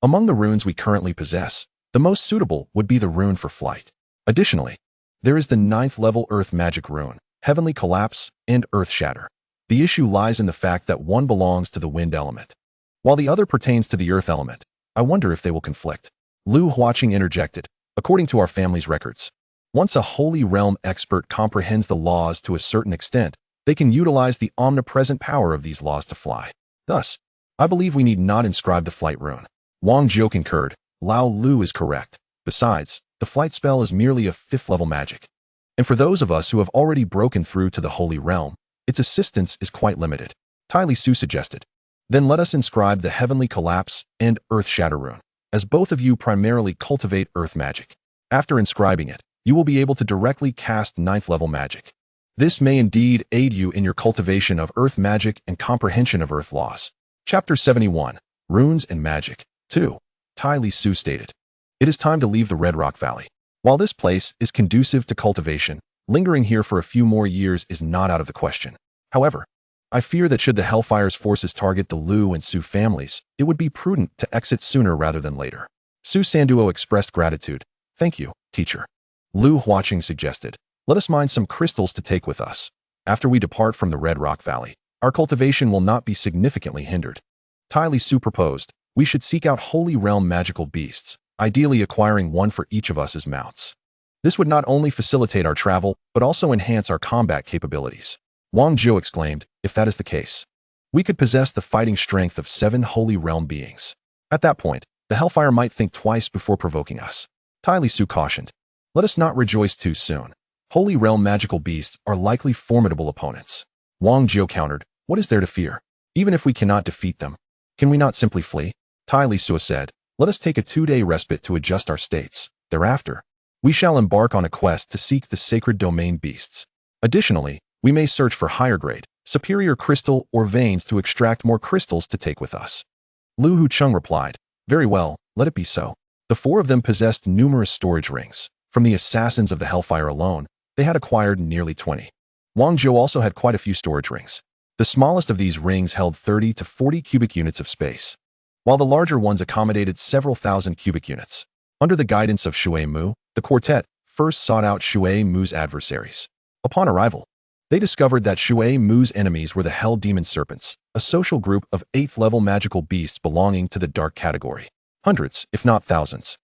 "Among the runes we currently possess, the most suitable would be the rune for flight. Additionally, there is the 9th level Earth magic rune, Heavenly Collapse and Earth Shatter. The issue lies in the fact that one belongs to the wind element, while the other pertains to the earth element. I wonder if they will conflict." Lu Huacheng interjected, "According to our family's records, once a Holy Realm expert comprehends the laws to a certain extent, they can utilize the omnipresent power of these laws to fly. Thus, I believe we need not inscribe the flight rune." Wang Jiu concurred. Lao Lu is correct. Besides, the flight spell is merely a 5th level magic. And for those of us who have already broken through to the Holy Realm, its assistance is quite limited. Tai Lisuo suggested. Then let us inscribe the Heavenly Collapse and Earth Shatter rune, as both of you primarily cultivate earth magic. After inscribing it, you will be able to directly cast 9th level magic. This may indeed aid you in your cultivation of earth magic and comprehension of earth laws. Chapter 71. Runes and Magic. 2. Tai Lisuo stated. It is time to leave the Red Rock Valley. While this place is conducive to cultivation, lingering here for a few more years is not out of the question. However, I fear that should the Hellfire's forces target the Lu and Su families, it would be prudent to exit sooner rather than later. Su Sanduo expressed gratitude. Thank you, teacher. Lu Huaqing suggested. Let us mine some crystals to take with us. After we depart from the Red Rock Valley, our cultivation will not be significantly hindered. Tai Lisuo proposed. We should seek out Holy Realm magical beasts, ideally acquiring one for each of us as mounts. This would not only facilitate our travel, but also enhance our combat capabilities. Wang Jiu exclaimed, if that is the case, we could possess the fighting strength of 7 Holy Realm beings. At that point, the Hellfire might think twice before provoking us. Tai Lisuo cautioned. Let us not rejoice too soon. Holy Realm magical beasts are likely formidable opponents. Wang Jiu countered, what is there to fear? Even if we cannot defeat them, can we not simply flee? Tai Lisuo said, let us take a 2-day respite to adjust our states. Thereafter, we shall embark on a quest to seek the sacred domain beasts. Additionally, we may search for higher grade, superior crystal or veins to extract more crystals to take with us. Lu Hucheng replied, very well, let it be so. The 4 of them possessed numerous storage rings. From the assassins of the Hellfire alone, they had acquired nearly 20. Wang Jiu also had quite a few storage rings. The smallest of these rings held 30 to 40 cubic units of space, while the larger ones accommodated several thousand cubic units. Under the guidance of Shui Mu, the quartet first sought out Shui Mu's adversaries. Upon arrival, they discovered that Shui Mu's enemies were the Hell Demon Serpents, a social group of 8th level magical beasts belonging to the dark category. Hundreds, if not thousands,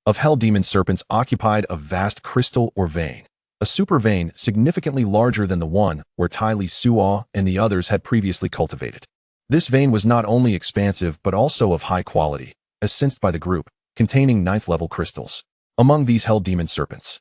of Hell Demon Serpents occupied a vast crystal or vein, a super vein significantly larger than the one where Tai Lisuo and the others had previously cultivated. This vein was not only expansive but also of high quality, as sensed by the group, containing 9th level crystals. Among these Hell Demon Serpents,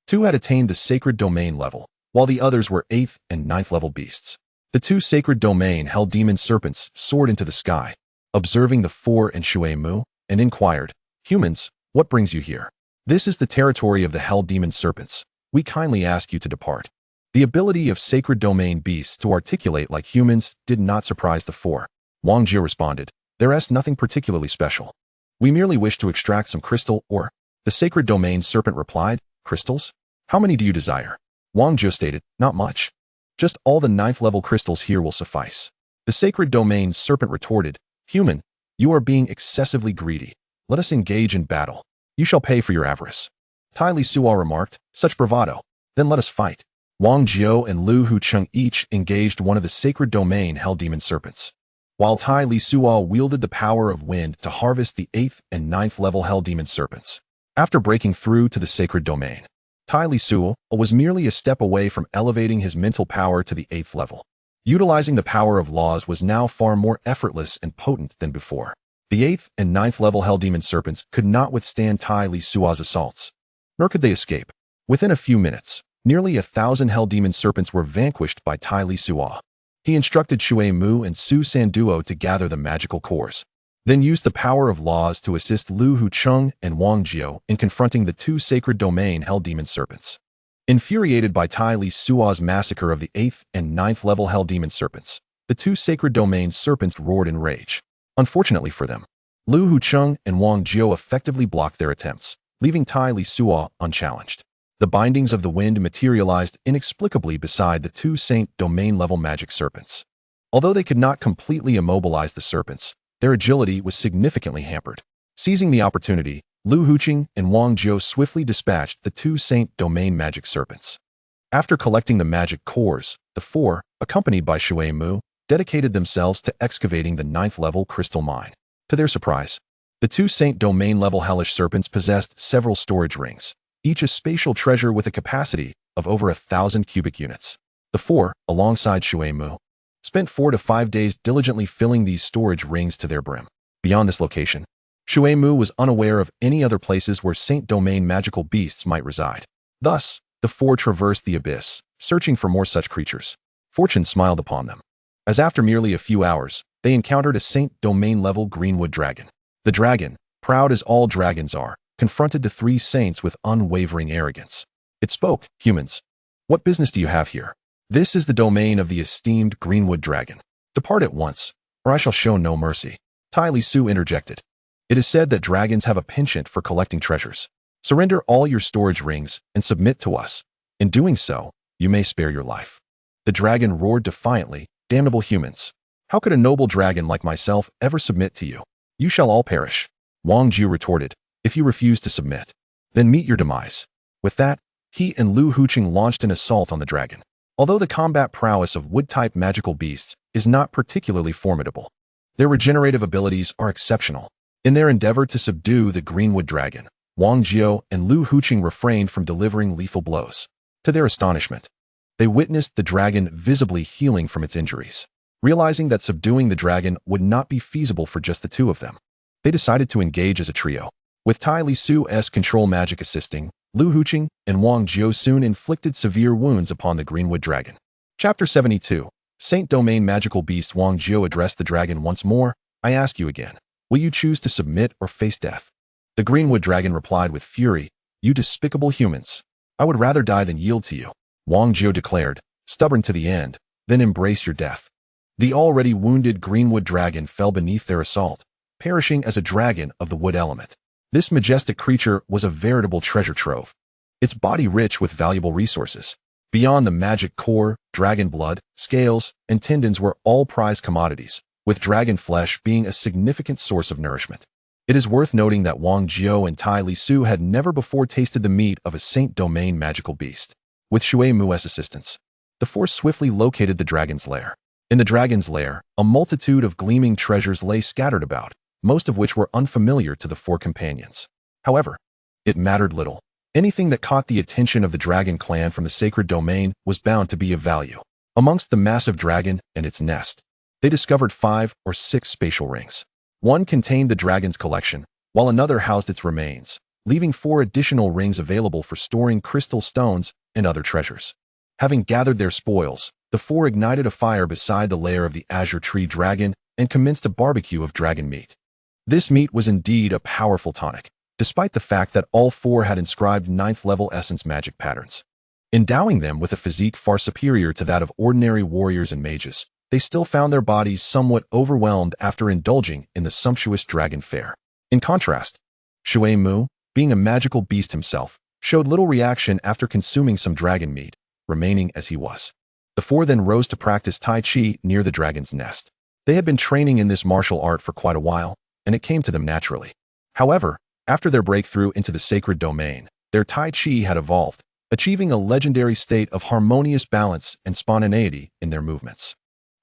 2 had attained the Sacred Domain level, while the others were 8th and 9th level beasts. The 2 Sacred Domain Hell Demon Serpents soared into the sky, observing the 4 and Shui Mu, and inquired, humans, what brings you here? This is the territory of the Hell Demon Serpents. We kindly ask you to depart. The ability of Sacred Domain beasts to articulate like humans did not surprise the 4. Wang Jiu responded, there is nothing particularly special. We merely wish to extract some crystal ore. The Sacred Domain Serpent replied, crystals? How many do you desire? Wang Jiu stated, not much. Just all the 9th level crystals here will suffice. The Sacred Domain Serpent retorted, human, you are being excessively greedy. Let us engage in battle. You shall pay for your avarice. Tai Lisuo remarked, such bravado. Then let us fight. Wang Jiu and Lu Hucheng each engaged one of the Sacred Domain Hell Demon Serpents, while Tai Lisuo wielded the power of wind to harvest the 8th and 9th level Hell Demon Serpents. After breaking through to the Sacred Domain, Tai Lisuo was merely a step away from elevating his mental power to the 8th level. Utilizing the power of laws was now far more effortless and potent than before. The 8th and 9th level Hell Demon Serpents could not withstand Tai Lisuo's assaults, nor could they escape. Within a few minutes, nearly 1,000 Hell Demon Serpents were vanquished by Tai Lisuo. He instructed Shui Mu and Su Sanduo to gather the magical cores, then used the power of laws to assist Lu Hucheng and Wang Jiu in confronting the 2 Sacred Domain Hell Demon Serpents. Infuriated by Tai Lisuo's massacre of the 8th and 9th level Hell Demon Serpents, the 2 Sacred Domain Serpents roared in rage. Unfortunately for them, Lu Hucheng and Wang Jiu effectively blocked their attempts, leaving Tai Lisuo unchallenged. The bindings of the wind materialized inexplicably beside the 2 Saint Domain-level magic serpents. Although they could not completely immobilize the serpents, their agility was significantly hampered. Seizing the opportunity, Lu Hucheng and Wang Jiu swiftly dispatched the 2 Saint Domain magic serpents. After collecting the magic cores, the 4, accompanied by Shui Mu, dedicated themselves to excavating the 9th-level crystal mine. To their surprise, the 2 Saint Domain-level hellish serpents possessed several storage rings, each a spatial treasure with a capacity of over 1,000 cubic units. The 4, alongside Shui Mu, spent 4 to 5 days diligently filling these storage rings to their brim. Beyond this location, Shui Mu was unaware of any other places where Saint Domain magical beasts might reside. Thus, the four traversed the abyss, searching for more such creatures. Fortune smiled upon them, as after merely a few hours, they encountered a Saint Domain-level greenwood dragon. The dragon, proud as all dragons are, confronted the three saints with unwavering arrogance. It spoke, "Humans, what business do you have here? This is the domain of the esteemed greenwood dragon. Depart at once, or I shall show no mercy." Tai Lisuo interjected. "It is said that dragons have a penchant for collecting treasures. Surrender all your storage rings and submit to us. In doing so, you may spare your life." The dragon roared defiantly, "Damnable humans! How could a noble dragon like myself ever submit to you? You shall all perish." Wang Jiu retorted, "If you refuse to submit, then meet your demise." With that, he and Lu Huqing launched an assault on the dragon. Although the combat prowess of wood-type magical beasts is not particularly formidable, their regenerative abilities are exceptional. In their endeavor to subdue the greenwood dragon, Wang Jiu and Lu Huqing refrained from delivering lethal blows. To their astonishment, they witnessed the dragon visibly healing from its injuries. Realizing that subduing the dragon would not be feasible for just the two of them, they decided to engage as a trio. With Tai Lisuo's control magic assisting, Lu Huqing and Wang Jiu soon inflicted severe wounds upon the greenwood dragon. Chapter 72. Saint Domain Magical Beast. Wang Jiu addressed the dragon once more. "I ask you again, will you choose to submit or face death?" The greenwood dragon replied with fury, "You despicable humans! I would rather die than yield to you." Wang Jiu declared, "Stubborn to the end, then embrace your death." The already wounded greenwood dragon fell beneath their assault, perishing as a dragon of the wood element. This majestic creature was a veritable treasure trove, its body rich with valuable resources. Beyond the magic core, dragon blood, scales, and tendons were all prized commodities, with dragon flesh being a significant source of nourishment. It is worth noting that Wang Jiu and Tai Lisuo had never before tasted the meat of a Saint Domain magical beast. With Shui Mu's assistance, the four swiftly located the dragon's lair. In the dragon's lair, a multitude of gleaming treasures lay scattered about, most of which were unfamiliar to the four companions. However, it mattered little. Anything that caught the attention of the dragon clan from the sacred domain was bound to be of value. Amongst the massive dragon and its nest, they discovered 5 or 6 spatial rings. One contained the dragon's collection, while another housed its remains, leaving 4 additional rings available for storing crystal stones and other treasures. Having gathered their spoils, the 4 ignited a fire beside the lair of the azure tree dragon and commenced a barbecue of dragon meat. This meat was indeed a powerful tonic, despite the fact that all 4 had inscribed 9th-level essence magic patterns. Endowing them with a physique far superior to that of ordinary warriors and mages, they still found their bodies somewhat overwhelmed after indulging in the sumptuous dragon fare. In contrast, Shui Mu, being a magical beast himself, showed little reaction after consuming some dragon meat, remaining as he was. The 4 then rose to practice Tai Chi near the dragon's nest. They had been training in this martial art for quite a while, and it came to them naturally. However, after their breakthrough into the sacred domain, their Tai Chi had evolved, achieving a legendary state of harmonious balance and spontaneity in their movements.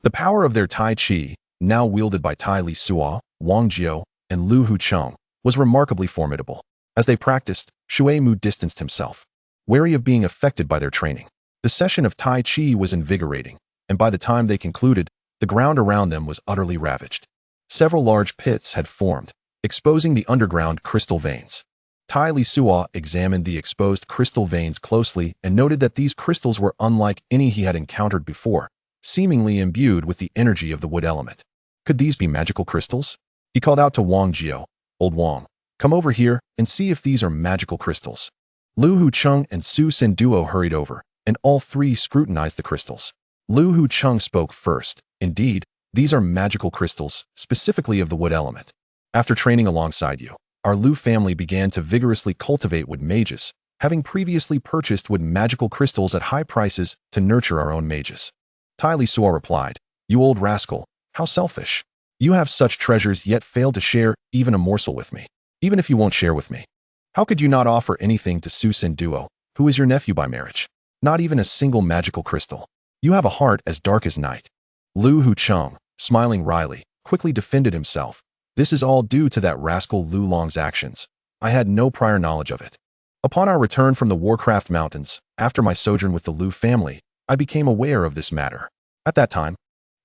The power of their Tai Chi, now wielded by Tai Lisuo, Wang Jiu, and Lu Huqing, was remarkably formidable. As they practiced, Shui Mu distanced himself, wary of being affected by their training. The session of Tai Chi was invigorating, and by the time they concluded, the ground around them was utterly ravaged. Several large pits had formed, exposing the underground crystal veins. Tai Lisuo examined the exposed crystal veins closely and noted that these crystals were unlike any he had encountered before, seemingly imbued with the energy of the wood element. Could these be magical crystals? He called out to Wang Jiu, "Old Wang, come over here and see if these are magical crystals." Lu Huqing and Su Sen Duo hurried over, and all 3 scrutinized the crystals. Lu Huqing spoke first. "Indeed, these are magical crystals, specifically of the wood element. After training alongside you, our Lu family began to vigorously cultivate wood mages, having previously purchased wood magical crystals at high prices to nurture our own mages." Tai Lisuo replied, "You old rascal, how selfish. You have such treasures yet fail to share even a morsel with me. Even if you won't share with me, how could you not offer anything to Su Sen Duo, who is your nephew by marriage? Not even a single magical crystal. You have a heart as dark as night." Lu Huqing, smiling wryly, quickly defended himself. "This is all due to that rascal Lu Long's actions. I had no prior knowledge of it. Upon our return from the Warcraft Mountains, after my sojourn with the Lu family, I became aware of this matter. At that time,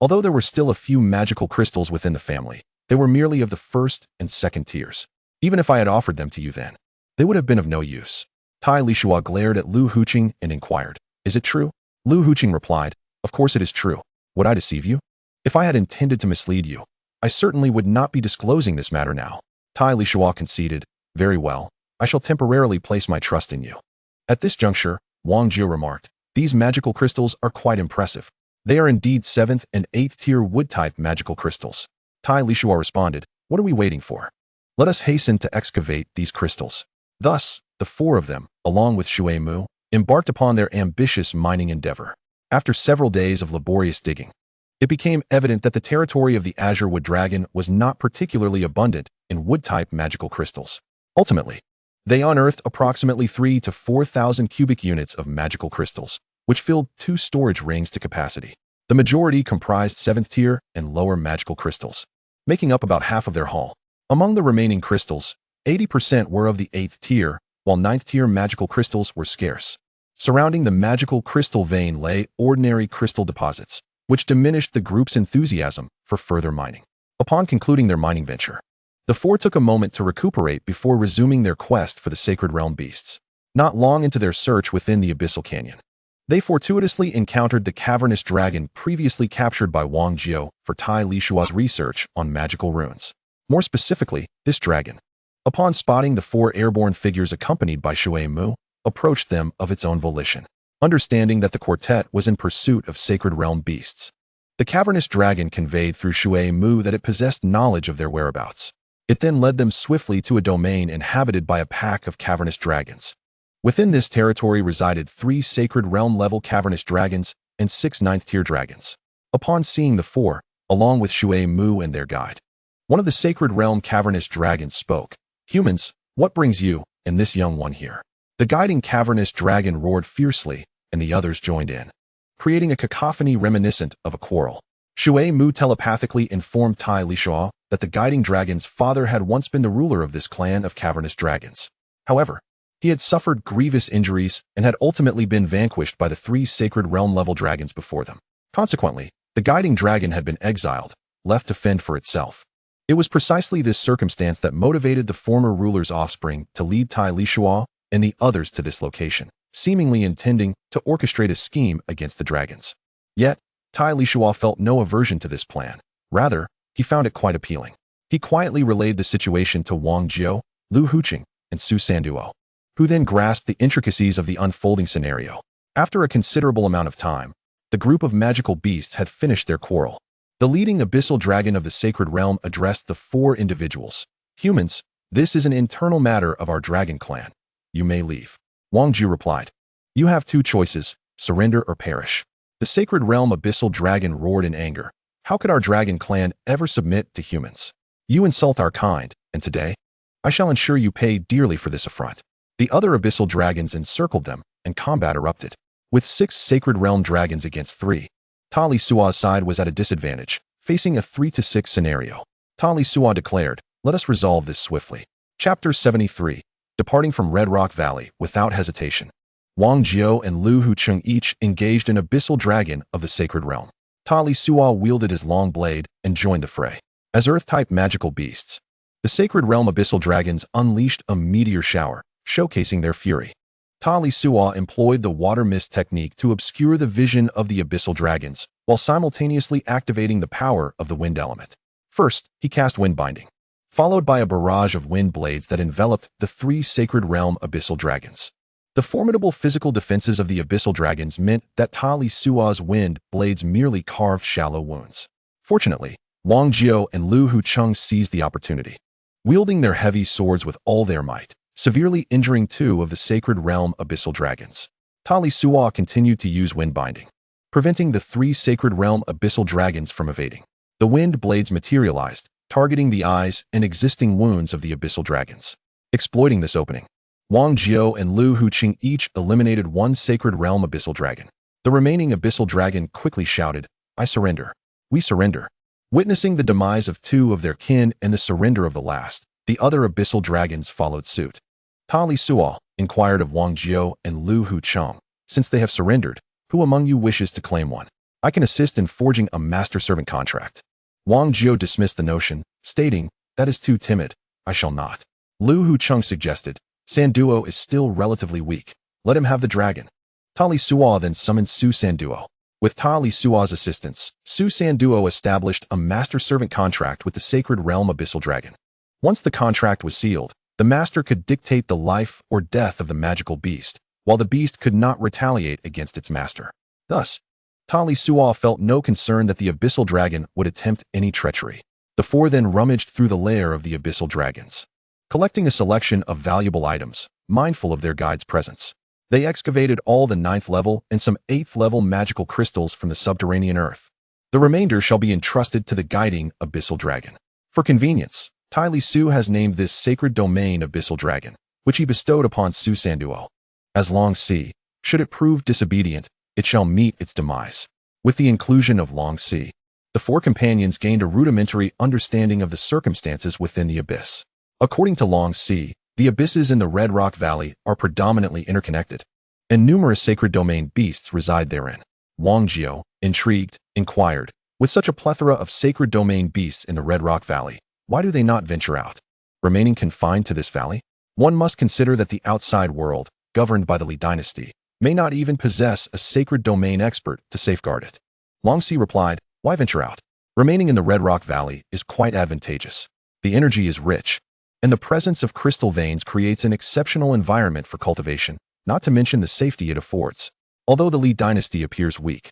although there were still a few magical crystals within the family, They were merely of the first and second tiers. Even if I had offered them to you then, they would have been of no use. Tai Lisuo glared at Lu Huqing and inquired, "Is it true?" Lu Huqing replied, "Of course it is true. Would I deceive you? If I had intended to mislead you, I certainly would not be disclosing this matter now." Tai Lisuo conceded, "Very well, I shall temporarily place my trust in you." At this juncture, Wang Jio remarked, "These magical crystals are quite impressive. They are indeed 7th and 8th tier wood-type magical crystals." Tai Lisuo responded, "What are we waiting for? Let us hasten to excavate these crystals." Thus, the four of them, along with Shui Mu, embarked upon their ambitious mining endeavor. After several days of laborious digging, it became evident that the territory of the Azure Wood Dragon was not particularly abundant in wood-type magical crystals. Ultimately, they unearthed approximately 3,000 to 4,000 cubic units of magical crystals, which filled 2 storage rings to capacity. The majority comprised 7th tier and lower magical crystals, making up about half of their haul. Among the remaining crystals, 80% were of the 8th tier, while 9th tier magical crystals were scarce. Surrounding the magical crystal vein lay ordinary crystal deposits, which diminished the group's enthusiasm for further mining. Upon concluding their mining venture, the four took a moment to recuperate before resuming their quest for the Sacred Realm beasts. Not long into their search within the Abyssal Canyon, they fortuitously encountered the cavernous dragon previously captured by Wang Jio for Tai Lisuo's research on magical runes. More specifically, this dragon, upon spotting the 4 airborne figures accompanied by Shui Mu, approached them of its own volition. Understanding that the quartet was in pursuit of Sacred Realm beasts, the cavernous dragon conveyed through Shui Mu that it possessed knowledge of their whereabouts. It then led them swiftly to a domain inhabited by a pack of cavernous dragons. Within this territory resided 3 Sacred Realm-level cavernous dragons and 6 9th-tier dragons. Upon seeing the 4, along with Shui Mu and their guide, one of the Sacred Realm cavernous dragons spoke. "Humans, what brings you and this young one here?" The guiding cavernous dragon roared fiercely, and the others joined in, creating a cacophony reminiscent of a quarrel. Shui Mu telepathically informed Tai Lisuo that the guiding dragon's father had once been the ruler of this clan of cavernous dragons. However, he had suffered grievous injuries and had ultimately been vanquished by the 3 Sacred Realm-level dragons before them. Consequently, the guiding dragon had been exiled, left to fend for itself. It was precisely this circumstance that motivated the former ruler's offspring to lead Tai Lisuo and the others to this location, seemingly intending to orchestrate a scheme against the dragons. Yet, Tai Lisuo felt no aversion to this plan. Rather, he found it quite appealing. He quietly relayed the situation to Wang Jio, Lu Huqing, and Su Sanduo, who then grasped the intricacies of the unfolding scenario. After a considerable amount of time, the group of magical beasts had finished their quarrel. The leading abyssal dragon of the Sacred Realm addressed the 4 individuals. "Humans, this is an internal matter of our dragon clan. You may leave." Wang Jio replied, "You have 2 choices, surrender or perish." The Sacred Realm abyssal dragon roared in anger. "How could our dragon clan ever submit to humans? You insult our kind, and today, I shall ensure you pay dearly for this affront." The other abyssal dragons encircled them, and combat erupted. With 6 Sacred Realm dragons against 3, Tai Lisuo's side was at a disadvantage, facing a 3-6 scenario. Tai Lisuo declared, "Let us resolve this swiftly." Chapter 73. Departing from Red Rock Valley without hesitation, Wang Jio and Lu Huqing each engaged an abyssal dragon of the Sacred Realm. Tai Lisuo wielded his long blade and joined the fray. As Earth-type magical beasts, the Sacred Realm abyssal dragons unleashed a meteor shower, showcasing their fury. Tai Lisuo employed the water mist technique to obscure the vision of the abyssal dragons, while simultaneously activating the power of the wind element. First, he cast wind binding, followed by a barrage of wind blades that enveloped the 3 Sacred Realm abyssal dragons. The formidable physical defenses of the abyssal dragons meant that Tai Lisuo's wind blades merely carved shallow wounds. Fortunately, Wang Jio and Lu Huqing seized the opportunity, wielding their heavy swords with all their might, severely injuring 2 of the Sacred Realm abyssal dragons. Tai Lisuo continued to use wind binding, preventing the 3 Sacred Realm abyssal dragons from evading. The wind blades materialized, targeting the eyes and existing wounds of the abyssal dragons. Exploiting this opening, Wang Jio and Lu Huqing each eliminated 1 Sacred Realm abyssal dragon. The remaining abyssal dragon quickly shouted, "I surrender. We surrender." Witnessing the demise of 2 of their kin and the surrender of the last, the other abyssal dragons followed suit. Tai Lisuo inquired of Wang Jio and Lu Huqing, "Since they have surrendered, who among you wishes to claim one? I can assist in forging a master-servant contract." Wang Jio dismissed the notion, stating, "That is too timid. I shall not." Lu Hucheng suggested, "Sanduo is still relatively weak. Let him have the dragon." Ta Lisuo then summoned Su Sanduo. With Ta Lisuo's assistance, Su Sanduo established a master-servant contract with the sacred realm Abyssal Dragon. Once the contract was sealed, the master could dictate the life or death of the magical beast, while the beast could not retaliate against its master. Thus, Ta Lisuo felt no concern that the Abyssal Dragon would attempt any treachery. The four then rummaged through the lair of the Abyssal Dragons, collecting a selection of valuable items, mindful of their guide's presence. They excavated all the 9th level and some 8th level magical crystals from the subterranean earth. The remainder shall be entrusted to the guiding Abyssal Dragon. For convenience, Tai Lisuo has named this sacred domain Abyssal Dragon, which he bestowed upon Su Sanduo. As Long Si, should it prove disobedient, it shall meet its demise. With the inclusion of Long Si, the four companions gained a rudimentary understanding of the circumstances within the abyss. According to Long Si, the abysses in the Red Rock Valley are predominantly interconnected, and numerous sacred domain beasts reside therein. Wang Jiao, intrigued, inquired, "With such a plethora of sacred domain beasts in the Red Rock Valley, why do they not venture out? Remaining confined to this valley? One must consider that the outside world, governed by the Li dynasty, may not even possess a sacred domain expert to safeguard it." Long Si replied, "Why venture out? Remaining in the Red Rock Valley is quite advantageous. The energy is rich, and the presence of crystal veins creates an exceptional environment for cultivation, not to mention the safety it affords. Although the Li dynasty appears weak,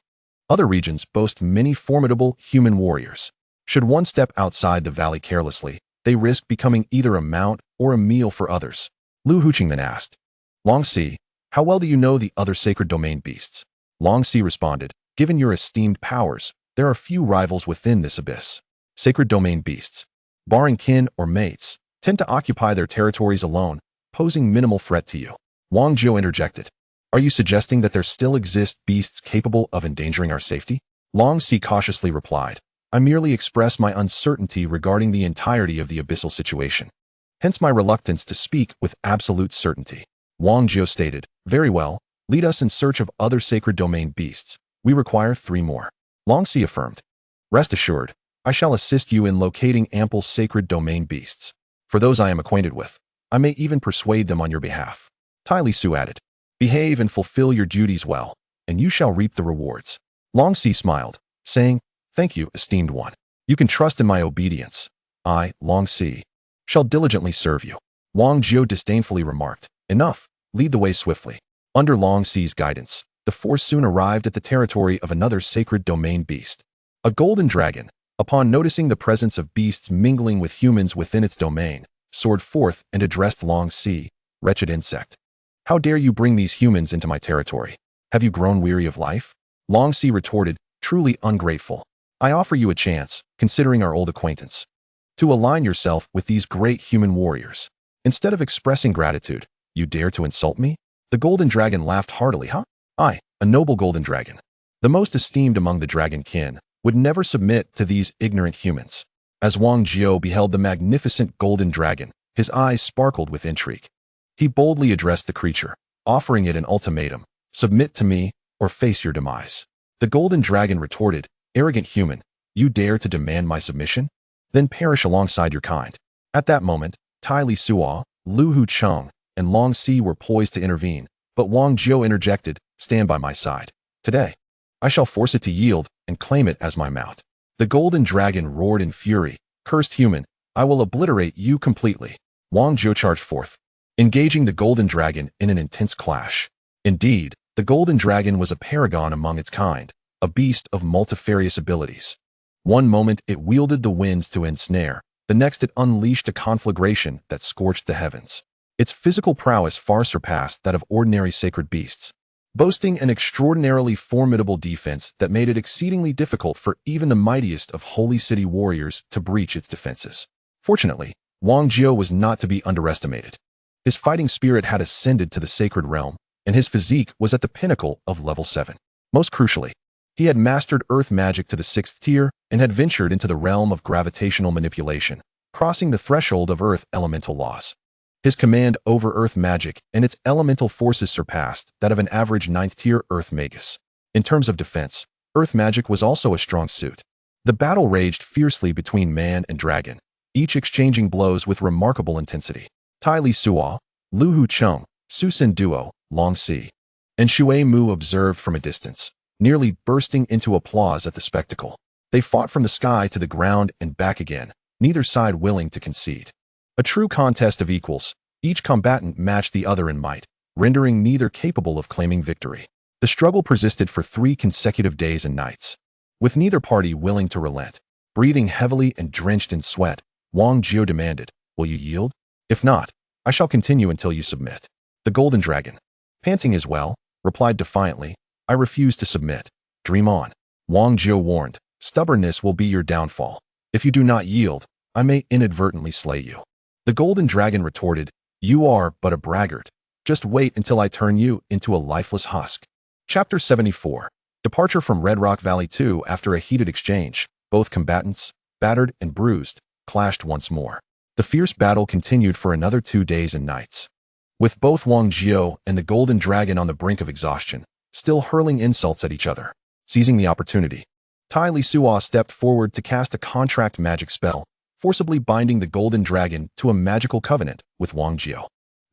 other regions boast many formidable human warriors. Should one step outside the valley carelessly, they risk becoming either a mount or a meal for others." Lu Hucheng then asked, "Long Si, how well do you know the other sacred domain beasts?" Long Si responded, "Given your esteemed powers, there are few rivals within this abyss. Sacred domain beasts, barring kin or mates, tend to occupy their territories alone, posing minimal threat to you." Wang Jiao interjected, "Are you suggesting that there still exist beasts capable of endangering our safety?" Long Si cautiously replied, "I merely express my uncertainty regarding the entirety of the abyssal situation. Hence my reluctance to speak with absolute certainty." Wang Jiao stated, "Very well, lead us in search of other sacred domain beasts. We require 3 more. Long Si affirmed, "Rest assured, I shall assist you in locating ample sacred domain beasts. For those I am acquainted with, I may even persuade them on your behalf." Tai Lisuo added, "Behave and fulfill your duties well, and you shall reap the rewards." Long Si smiled, saying, "Thank you, esteemed one. You can trust in my obedience. I, Long Si, shall diligently serve you." Wang Jiao disdainfully remarked, "Enough, lead the way swiftly." Under Long Si's guidance, the four soon arrived at the territory of another sacred domain beast, a golden dragon. Upon noticing the presence of beasts mingling with humans within its domain, soared forth and addressed Long Si, "Wretched insect. How dare you bring these humans into my territory? Have you grown weary of life?" Long Si retorted, "Truly ungrateful. I offer you a chance, considering our old acquaintance, to align yourself with these great human warriors. Instead of expressing gratitude, you dare to insult me?" The golden dragon laughed heartily. "Huh? I, a noble golden dragon, the most esteemed among the dragon kin, would never submit to these ignorant humans." As Wang Jiao beheld the magnificent golden dragon, his eyes sparkled with intrigue. He boldly addressed the creature, offering it an ultimatum: "Submit to me, or face your demise." The golden dragon retorted, "Arrogant human, you dare to demand my submission? Then perish alongside your kind." At that moment, Tai Lisuo, Lu Hucheng, and Long Si were poised to intervene, but Wang Jiao interjected, "Stand by my side. Today, I shall force it to yield and claim it as my mount." The golden dragon roared in fury, "Cursed human, I will obliterate you completely." Wang Jiao charged forth, engaging the golden dragon in an intense clash. Indeed, the golden dragon was a paragon among its kind, a beast of multifarious abilities. One moment it wielded the winds to ensnare, the next it unleashed a conflagration that scorched the heavens. Its physical prowess far surpassed that of ordinary sacred beasts, boasting an extraordinarily formidable defense that made it exceedingly difficult for even the mightiest of holy city warriors to breach its defenses. Fortunately, Wang Jiao was not to be underestimated. His fighting spirit had ascended to the sacred realm, and his physique was at the pinnacle of level 7. Most crucially, he had mastered earth magic to the 6th tier and had ventured into the realm of gravitational manipulation, crossing the threshold of earth elemental laws. His command over earth magic and its elemental forces surpassed that of an average 9th tier earth magus. In terms of defense, earth magic was also a strong suit. The battle raged fiercely between man and dragon, each exchanging blows with remarkable intensity. Tai Lisuo, Lu Hu Chung, Su Sin Duo, Long Si, and Shui Mu observed from a distance, nearly bursting into applause at the spectacle. They fought from the sky to the ground and back again, neither side willing to concede. A true contest of equals, each combatant matched the other in might, rendering neither capable of claiming victory. The struggle persisted for 3 consecutive days and nights, with neither party willing to relent. Breathing heavily and drenched in sweat, Wang Jiu demanded, "Will you yield? If not, I shall continue until you submit." The Golden Dragon, panting as well, replied defiantly, "I refuse to submit. Dream on." Wang Jiu warned, "Stubbornness will be your downfall. If you do not yield, I may inadvertently slay you." The Golden Dragon retorted, "You are but a braggart. Just wait until I turn you into a lifeless husk." Chapter 74. Departure from Red Rock Valley 2. After a heated exchange, both combatants, battered and bruised, clashed once more. The fierce battle continued for another 2 days and nights, with both Wang Jiu and the Golden Dragon on the brink of exhaustion, still hurling insults at each other. Seizing the opportunity, Tai Lisuo stepped forward to cast a contract magic spell, forcibly binding the Golden Dragon to a magical covenant with Wang Jiu.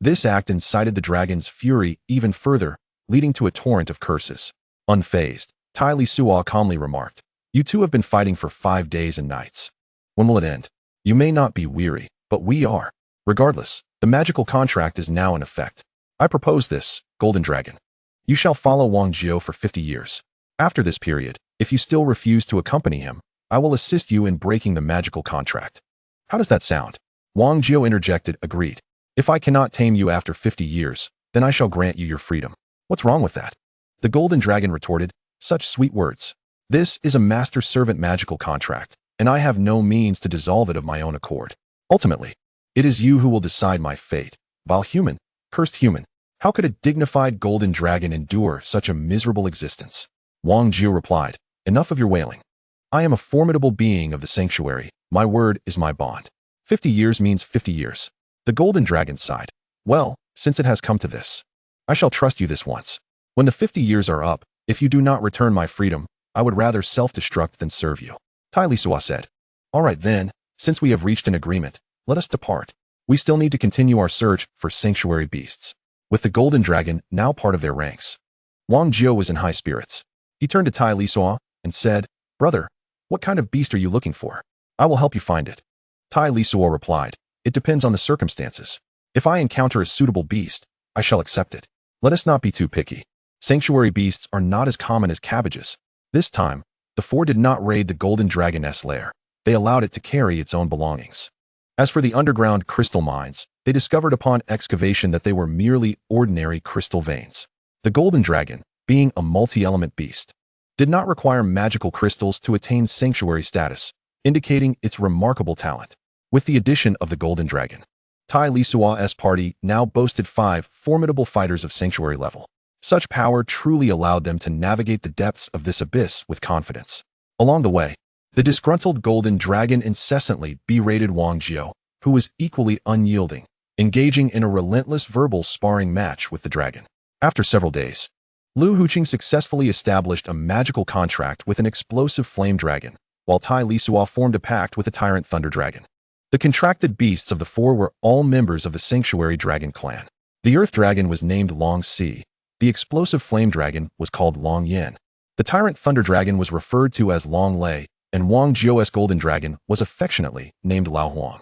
This act incited the dragon's fury even further, leading to a torrent of curses. Unfazed, Tai Lisuo calmly remarked, "You two have been fighting for 5 days and nights. When will it end? You may not be weary, but we are. Regardless, the magical contract is now in effect. I propose this, Golden Dragon. You shall follow Wang Jiu for 50 years. After this period, if you still refuse to accompany him, I will assist you in breaking the magical contract." "How does that sound?" Wang Jiu interjected, agreed. "If I cannot tame you after 50 years, then I shall grant you your freedom." "What's wrong with that?" The Golden Dragon retorted, "Such sweet words. This is a master-servant magical contract, and I have no means to dissolve it of my own accord. Ultimately, it is you who will decide my fate. Vile human, cursed human, how could a dignified Golden Dragon endure such a miserable existence?" Wang Jiu replied, "Enough of your wailing. I am a formidable being of the sanctuary. My word is my bond. 50 years means 50 years. The Golden Dragon sighed. "Well, since it has come to this, I shall trust you this once. When the 50 years are up, if you do not return my freedom, I would rather self-destruct than serve you." Tai Lisuo said, "All right then, since we have reached an agreement, let us depart. We still need to continue our search for sanctuary beasts." With the Golden Dragon now part of their ranks, Wang Jiu was in high spirits. He turned to Tai Lisuo and said, "Brother, what kind of beast are you looking for? I will help you find it." Tai Lisuo replied, "It depends on the circumstances. If I encounter a suitable beast, I shall accept it. Let us not be too picky. Sanctuary beasts are not as common as cabbages." This time, the four did not raid the Golden Dragon's lair. They allowed it to carry its own belongings. As for the underground crystal mines, they discovered upon excavation that they were merely ordinary crystal veins. The Golden Dragon, being a multi-element beast, did not require magical crystals to attain sanctuary status, indicating its remarkable talent. With the addition of the Golden Dragon, Tai Lisuo's party now boasted 5 formidable fighters of sanctuary level. Such power truly allowed them to navigate the depths of this abyss with confidence. Along the way, the disgruntled Golden Dragon incessantly berated Wang Jiu, who was equally unyielding, engaging in a relentless verbal sparring match with the dragon. After several days, Lu Huqing successfully established a magical contract with an explosive flame dragon, while Tai Lisuo formed a pact with a tyrant thunder dragon. The contracted beasts of the four were all members of the Sanctuary Dragon clan. The Earth Dragon was named Long Si. The explosive flame dragon was called Long Yin. The tyrant thunder dragon was referred to as Long Lei, and Wang Jiu's Golden Dragon was affectionately named Lao Huang.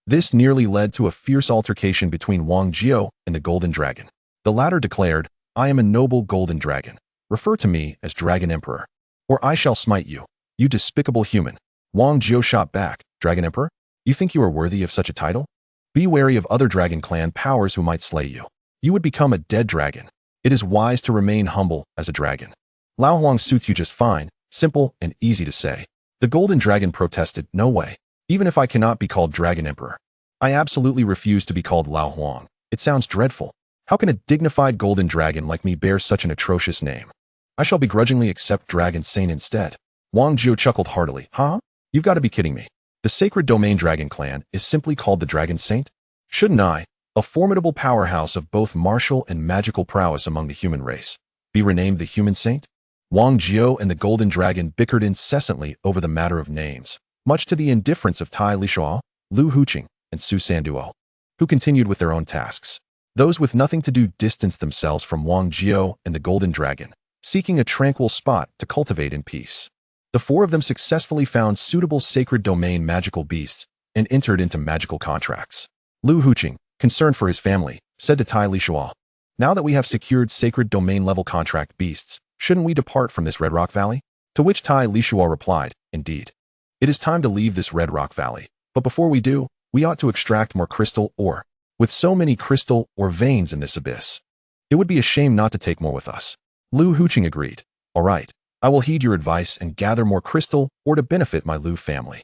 This nearly led to a fierce altercation between Wang Jiu and the Golden Dragon. The latter declared, "I am a noble Golden Dragon. Refer to me as Dragon Emperor, or I shall smite you, you despicable human." Wang Jiu shot back, "Dragon Emperor? You think you are worthy of such a title? Be wary of other Dragon Clan powers who might slay you. You would become a dead dragon. It is wise to remain humble as a dragon. Lao Huang suits you just fine, simple and easy to say." The Golden Dragon protested, "No way. Even if I cannot be called Dragon Emperor, I absolutely refuse to be called Lao Huang. It sounds dreadful. How can a dignified Golden Dragon like me bear such an atrocious name? I shall begrudgingly accept Dragon Saint instead." Wang Jiu chuckled heartily. "Huh? You've got to be kidding me. The Sacred Domain Dragon Clan is simply called the Dragon Saint? Shouldn't I, a formidable powerhouse of both martial and magical prowess among the human race, be renamed the Human Saint?" Wang Jiu and the Golden Dragon bickered incessantly over the matter of names, much to the indifference of Tai Lisuo. Lu Huqing and Su Sanduo, who continued with their own tasks. Those with nothing to do distanced themselves from Wang Jiao and the Golden Dragon, seeking a tranquil spot to cultivate in peace. The four of them successfully found suitable sacred domain magical beasts and entered into magical contracts. Lu Huqing, concerned for his family, said to Tai Lisuo, "Now that we have secured sacred domain level contract beasts, shouldn't we depart from this Red Rock Valley?" To which Tai Lisuo replied, "Indeed. It is time to leave this Red Rock Valley, but before we do, we ought to extract more crystal ore. With so many crystal or veins in this abyss, it would be a shame not to take more with us." Lu Huqing agreed. "All right, I will heed your advice and gather more crystal ore to benefit my Lu family."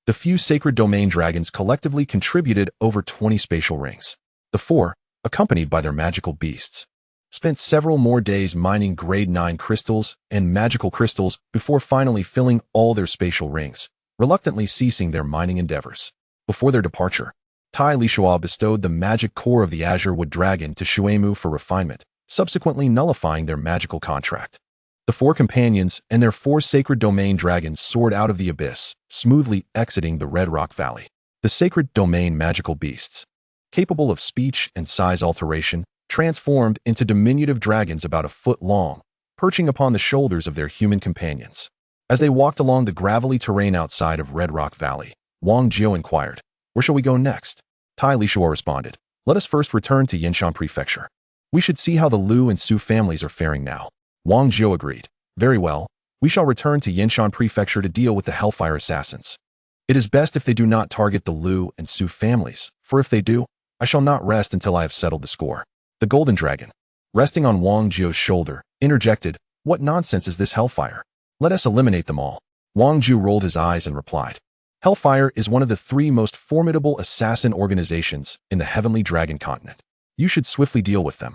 The few sacred domain dragons collectively contributed over 20 spatial rings. The four, accompanied by their magical beasts, spent several more days mining grade 9 crystals and magical crystals before finally filling all their spatial rings, reluctantly ceasing their mining endeavors. Before their departure, Tai Lisuo bestowed the magic core of the Azure Wood Dragon to Shuemu for refinement, subsequently nullifying their magical contract. The four companions and their four sacred domain dragons soared out of the abyss, smoothly exiting the Red Rock Valley. The sacred domain magical beasts, capable of speech and size alteration, transformed into diminutive dragons about a foot long, perching upon the shoulders of their human companions. As they walked along the gravelly terrain outside of Red Rock Valley, Wang Jiao inquired, "Where shall we go next?" Tai Lisuo responded, "Let us first return to Yanshan Prefecture. We should see how the Lu and Su families are faring now." Wang Jiao agreed. "Very well, we shall return to Yanshan Prefecture to deal with the Hellfire Assassins. It is best if they do not target the Lu and Su families, for if they do, I shall not rest until I have settled the score." The Golden Dragon, resting on Wang Jiao's shoulder, interjected, "What nonsense is this Hellfire? Let us eliminate them all." Wang Jiao rolled his eyes and replied, "Hellfire is one of the 3 most formidable assassin organizations in the Heavenly Dragon continent. You should swiftly deal with them.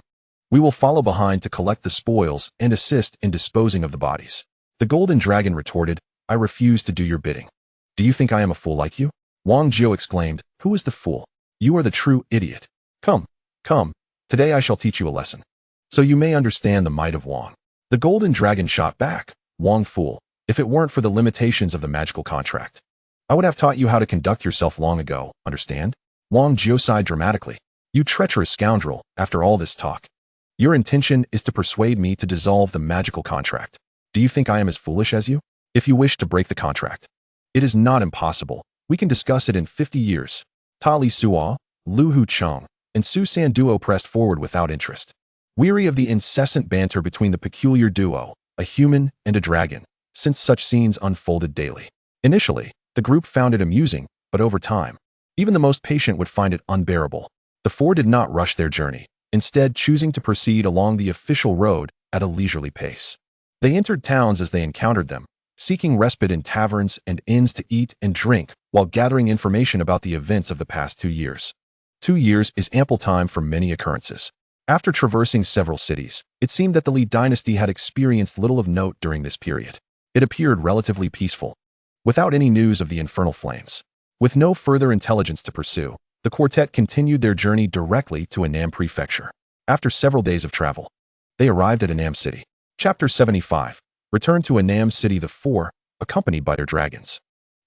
We will follow behind to collect the spoils and assist in disposing of the bodies." The Golden Dragon retorted, "I refuse to do your bidding. Do you think I am a fool like you?" Wang Jiao exclaimed, "Who is the fool? You are the true idiot. Come, come, today I shall teach you a lesson, so you may understand the might of Wang." The Golden Dragon shot back, "Wang fool, if it weren't for the limitations of the magical contract, I would have taught you how to conduct yourself long ago, understand?" Wang Jiao sighed dramatically, "You treacherous scoundrel, after all this talk, your intention is to persuade me to dissolve the magical contract. Do you think I am as foolish as you? If you wish to break the contract, it is not impossible. We can discuss it in 50 years. Ta Lisuo, Lu Huqing, and Su Sanduo pressed forward without interest, weary of the incessant banter between the peculiar duo, a human and a dragon, since such scenes unfolded daily. Initially, the group found it amusing, but over time, even the most patient would find it unbearable. The four did not rush their journey, instead choosing to proceed along the official road at a leisurely pace. They entered towns as they encountered them, seeking respite in taverns and inns to eat and drink while gathering information about the events of the past 2 years. 2 years is ample time for many occurrences. After traversing several cities, it seemed that the Li dynasty had experienced little of note during this period. It appeared relatively peaceful, without any news of the infernal flames. With no further intelligence to pursue, the quartet continued their journey directly to Annam Prefecture. After several days of travel, they arrived at Annam City. Chapter 75. Returned to Annam City. The four, accompanied by their dragons,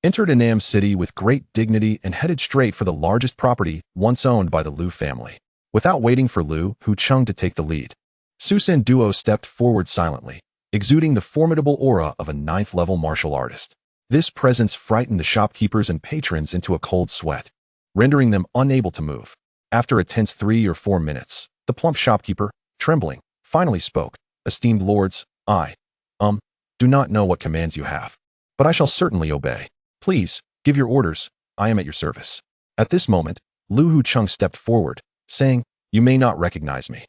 entered Annam City with great dignity and headed straight for the largest property once owned by the Lu family. Without waiting for Lu Huqing to take the lead, Su Sanduo stepped forward silently, exuding the formidable aura of a 9th-level martial artist. This presence frightened the shopkeepers and patrons into a cold sweat, rendering them unable to move. After a tense 3 or 4 minutes, the plump shopkeeper, trembling, finally spoke, "Esteemed lords, I do not know what commands you have, but I shall certainly obey. Please, give your orders, I am at your service." At this moment, Lu Huqing stepped forward, saying, "You may not recognize me,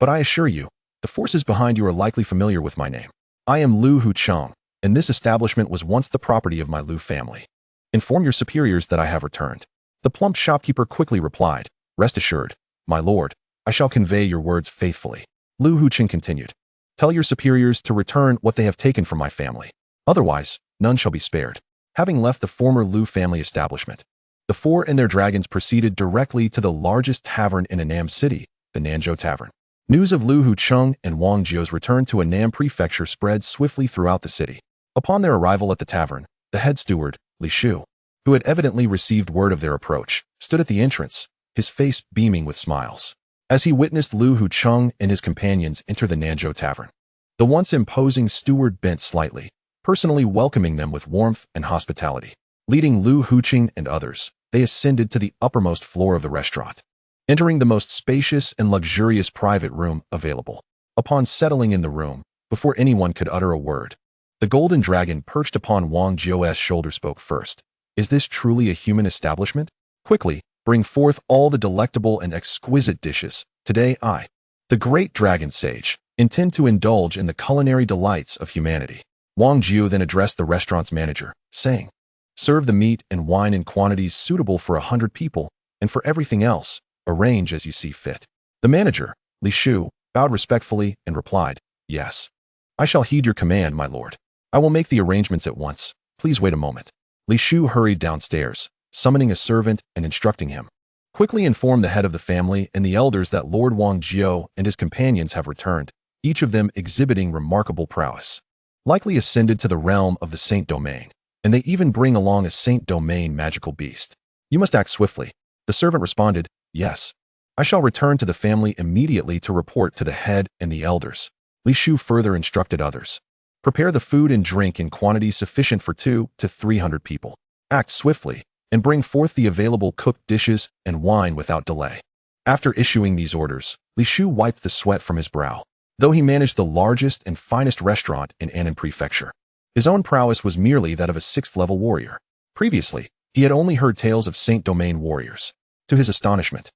but I assure you, the forces behind you are likely familiar with my name. I am Lu Huqing, and this establishment was once the property of my Lu family. Inform your superiors that I have returned." The plump shopkeeper quickly replied, "Rest assured, my lord, I shall convey your words faithfully." Lu Huqing continued, "Tell your superiors to return what they have taken from my family. Otherwise, none shall be spared." Having left the former Lu family establishment, the four and their dragons proceeded directly to the largest tavern in Annam City, the Nanzhou Tavern. News of Lu Huqing and Wang Jiao's return to Annam Prefecture spread swiftly throughout the city. Upon their arrival at the tavern, the head steward, Lisuo, who had evidently received word of their approach, stood at the entrance, his face beaming with smiles, as he witnessed Lu Hucheng and his companions enter the Nanzhou tavern. The once imposing steward bent slightly, personally welcoming them with warmth and hospitality. Leading Lu Hucheng and others, they ascended to the uppermost floor of the restaurant, entering the most spacious and luxurious private room available. Upon settling in the room, before anyone could utter a word, the golden dragon perched upon Wang Jiu's shoulder spoke first. Is this truly a human establishment? Quickly, bring forth all the delectable and exquisite dishes. Today I, the great dragon sage, intend to indulge in the culinary delights of humanity. Wang Jiu then addressed the restaurant's manager, saying, serve the meat and wine in quantities suitable for 100 people, and for everything else, arrange as you see fit. The manager, Lisuo, bowed respectfully and replied, yes. I shall heed your command, my lord. I will make the arrangements at once. Please wait a moment. Lisuo hurried downstairs, summoning a servant and instructing him. Quickly inform the head of the family and the elders that Lord Wang Jiu and his companions have returned, each of them exhibiting remarkable prowess. Likely ascended to the realm of the Saint Domain, and they even bring along a Saint Domain magical beast. You must act swiftly. The servant responded, yes. I shall return to the family immediately to report to the head and the elders. Lisuo further instructed others. Prepare the food and drink in quantities sufficient for 200 to 300 people. Act swiftly, and bring forth the available cooked dishes and wine without delay. After issuing these orders, Lisuo wiped the sweat from his brow. Though he managed the largest and finest restaurant in Annan Prefecture, his own prowess was merely that of a 6th-level warrior. Previously, he had only heard tales of Saint Domain warriors. To his astonishment,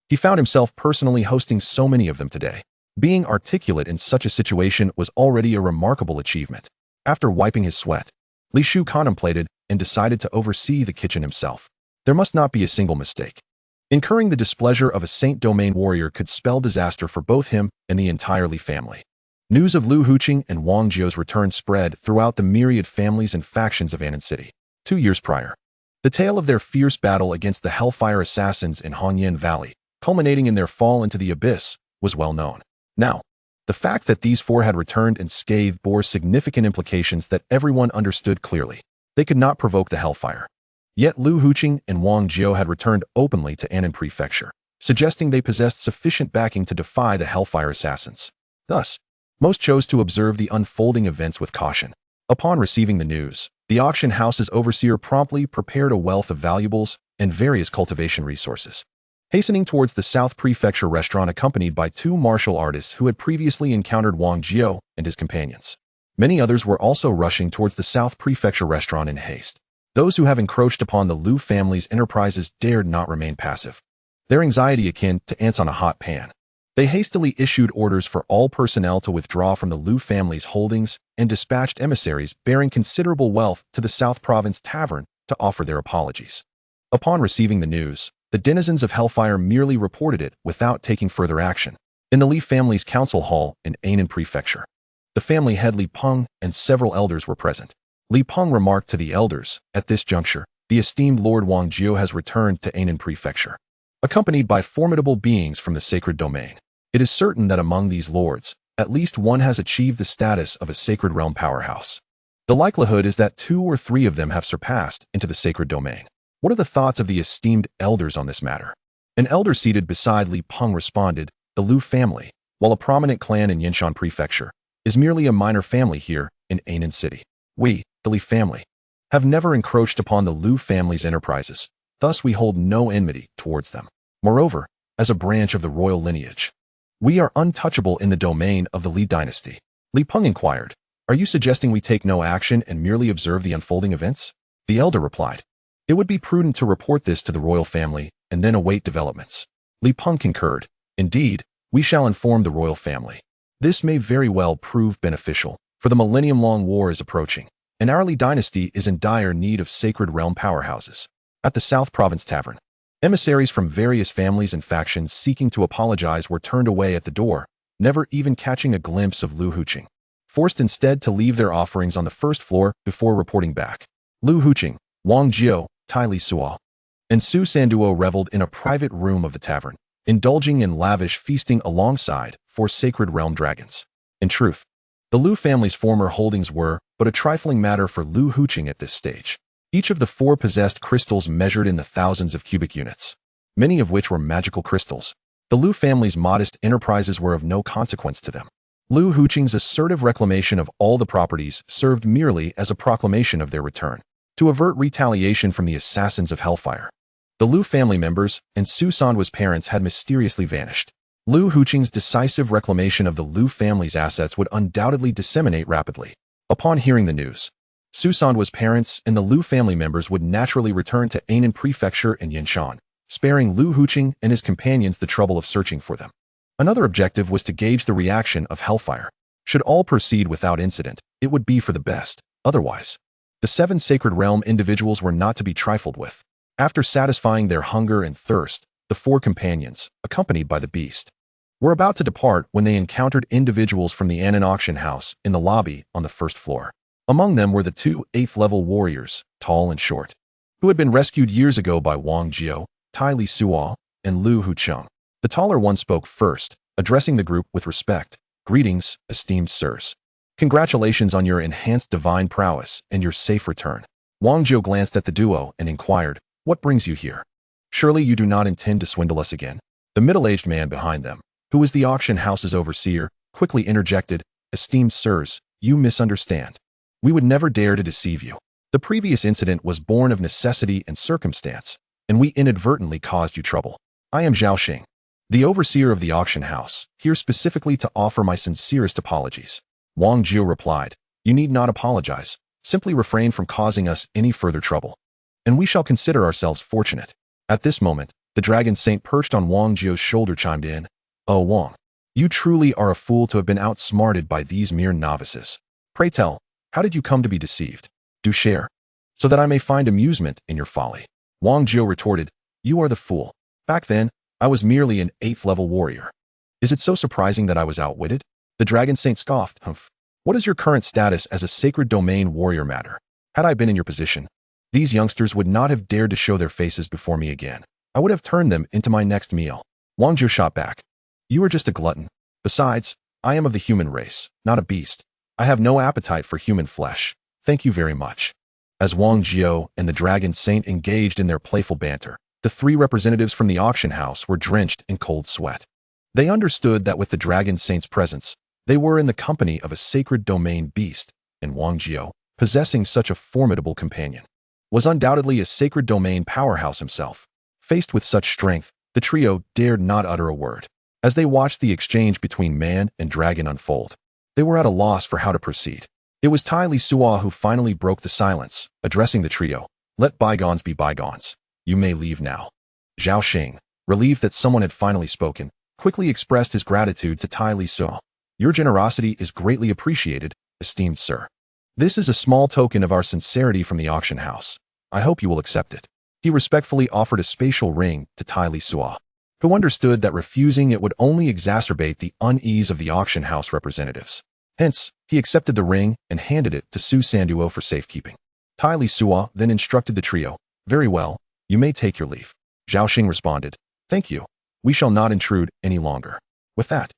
he found himself personally hosting so many of them today. Being articulate in such a situation was already a remarkable achievement. After wiping his sweat, Lisuo contemplated and decided to oversee the kitchen himself. There must not be a single mistake. Incurring the displeasure of a Saint Domain warrior could spell disaster for both him and the entire Li family. News of Lu Hucheng and Wang Jiu's return spread throughout the myriad families and factions of Annan City. 2 years prior, the tale of their fierce battle against the Hellfire Assassins in Hongyan Valley, culminating in their fall into the abyss, was well known. Now, the fact that these 4 had returned unscathed bore significant implications that everyone understood clearly. They could not provoke the Hellfire. Yet Lu Hucheng and Wang Jiu had returned openly to Annan Prefecture, suggesting they possessed sufficient backing to defy the Hellfire Assassins. Thus, most chose to observe the unfolding events with caution. Upon receiving the news, the auction house's overseer promptly prepared a wealth of valuables and various cultivation resources. Hastening towards the South Prefecture restaurant accompanied by 2 martial artists who had previously encountered Wang Jiu and his companions. Many others were also rushing towards the South Prefecture restaurant in haste. Those who have encroached upon the Lu family's enterprises dared not remain passive. Their anxiety akin to ants on a hot pan. They hastily issued orders for all personnel to withdraw from the Lu family's holdings and dispatched emissaries bearing considerable wealth to the South Province Tavern to offer their apologies. Upon receiving the news, the denizens of Hellfire merely reported it without taking further action. In the Li family's council hall in Annan Prefecture, the family head Li Peng and several elders were present. Li Peng remarked to the elders, at this juncture, the esteemed Lord Wang Jiu has returned to Annan Prefecture, accompanied by formidable beings from the sacred domain. It is certain that among these lords, at least one has achieved the status of a sacred realm powerhouse. The likelihood is that 2 or 3 of them have surpassed into the sacred domain. What are the thoughts of the esteemed elders on this matter? An elder seated beside Li Peng responded, the Lu family, while a prominent clan in Yinshan Prefecture, is merely a minor family here in Annan City. We, the Li family, have never encroached upon the Lu family's enterprises, thus we hold no enmity towards them. Moreover, as a branch of the royal lineage, we are untouchable in the domain of the Li dynasty. Li Peng inquired, are you suggesting we take no action and merely observe the unfolding events? The elder replied, it would be prudent to report this to the royal family and then await developments. Li Peng concurred, indeed, we shall inform the royal family. This may very well prove beneficial, for the millennium-long war is approaching, and our Li dynasty is in dire need of sacred realm powerhouses. At the South Province Tavern, emissaries from various families and factions seeking to apologize were turned away at the door, never even catching a glimpse of Lu Hucheng, forced instead to leave their offerings on the first floor before reporting back. Lu Hucheng, Wang Jiu, Tai Lisuo, and Su Sanduo reveled in a private room of the tavern, indulging in lavish feasting alongside 4 sacred realm dragons. In truth, the Lu family's former holdings were but a trifling matter for Lu Hucheng at this stage. Each of the four possessed crystals measured in the thousands of cubic units, many of which were magical crystals. The Lu family's modest enterprises were of no consequence to them. Lu Huqing's assertive reclamation of all the properties served merely as a proclamation of their return, to avert retaliation from the assassins of Hellfire. The Lu family members and Su Sanduo's parents had mysteriously vanished. Lu Huqing's decisive reclamation of the Lu family's assets would undoubtedly disseminate rapidly. Upon hearing the news, Su Sanduo's parents and the Lu family members would naturally return to Ainan Prefecture and Yinshan, sparing Lu Huqing and his companions the trouble of searching for them. Another objective was to gauge the reaction of Hellfire. Should all proceed without incident, it would be for the best. Otherwise, the 7 Sacred Realm individuals were not to be trifled with. After satisfying their hunger and thirst, the 4 companions, accompanied by the beast, were about to depart when they encountered individuals from the Annan auction house in the lobby on the 1st floor. Among them were the 2 8th-level warriors, tall and short, who had been rescued years ago by Wang Jiao, Tai Lisuo, and Lu Hucheng. The taller one spoke first, addressing the group with respect. "Greetings, esteemed sirs. Congratulations on your enhanced divine prowess and your safe return." Wang Jiao glanced at the duo and inquired, "What brings you here? Surely you do not intend to swindle us again?" The middle-aged man behind them, who was the auction house's overseer, quickly interjected, "Esteemed sirs, you misunderstand. We would never dare to deceive you. The previous incident was born of necessity and circumstance, and we inadvertently caused you trouble. I am Zhao Xing, the overseer of the auction house, here specifically to offer my sincerest apologies." Wang Jiao replied, "You need not apologize. Simply refrain from causing us any further trouble, and we shall consider ourselves fortunate." At this moment, the dragon saint perched on Wang Jiao's shoulder chimed in, "Oh Wang, you truly are a fool to have been outsmarted by these mere novices. Pray tell, how did you come to be deceived? Do share, so that I may find amusement in your folly." Wang Jiao retorted, "You are the fool. Back then, I was merely an 8th-level warrior. Is it so surprising that I was outwitted?" The dragon saint scoffed, "Humph. What is your current status as a sacred domain warrior matter? Had I been in your position, these youngsters would not have dared to show their faces before me again. I would have turned them into my next meal." Wang Jiao shot back, "You are just a glutton. Besides, I am of the human race, not a beast. I have no appetite for human flesh. Thank you very much." As Wang Jiao and the dragon saint engaged in their playful banter, the 3 representatives from the auction house were drenched in cold sweat. They understood that with the dragon saint's presence, they were in the company of a sacred domain beast, and Wang Jiao, possessing such a formidable companion, was undoubtedly a sacred domain powerhouse himself. Faced with such strength, the trio dared not utter a word. As they watched the exchange between man and dragon unfold, they were at a loss for how to proceed. It was Tai Lisuo who finally broke the silence, addressing the trio, "Let bygones be bygones. You may leave now." Zhao Xing, relieved that someone had finally spoken, quickly expressed his gratitude to Tai Lisuo. "Your generosity is greatly appreciated, esteemed sir. This is a small token of our sincerity from the auction house. I hope you will accept it." He respectfully offered a spatial ring to Tai Lisuo, who understood that refusing it would only exacerbate the unease of the auction house representatives. Hence, he accepted the ring and handed it to Su Sanduo for safekeeping. Tai Lisuo then instructed the trio, "Very well, you may take your leave." Zhao Xing responded, "Thank you. We shall not intrude any longer." With that,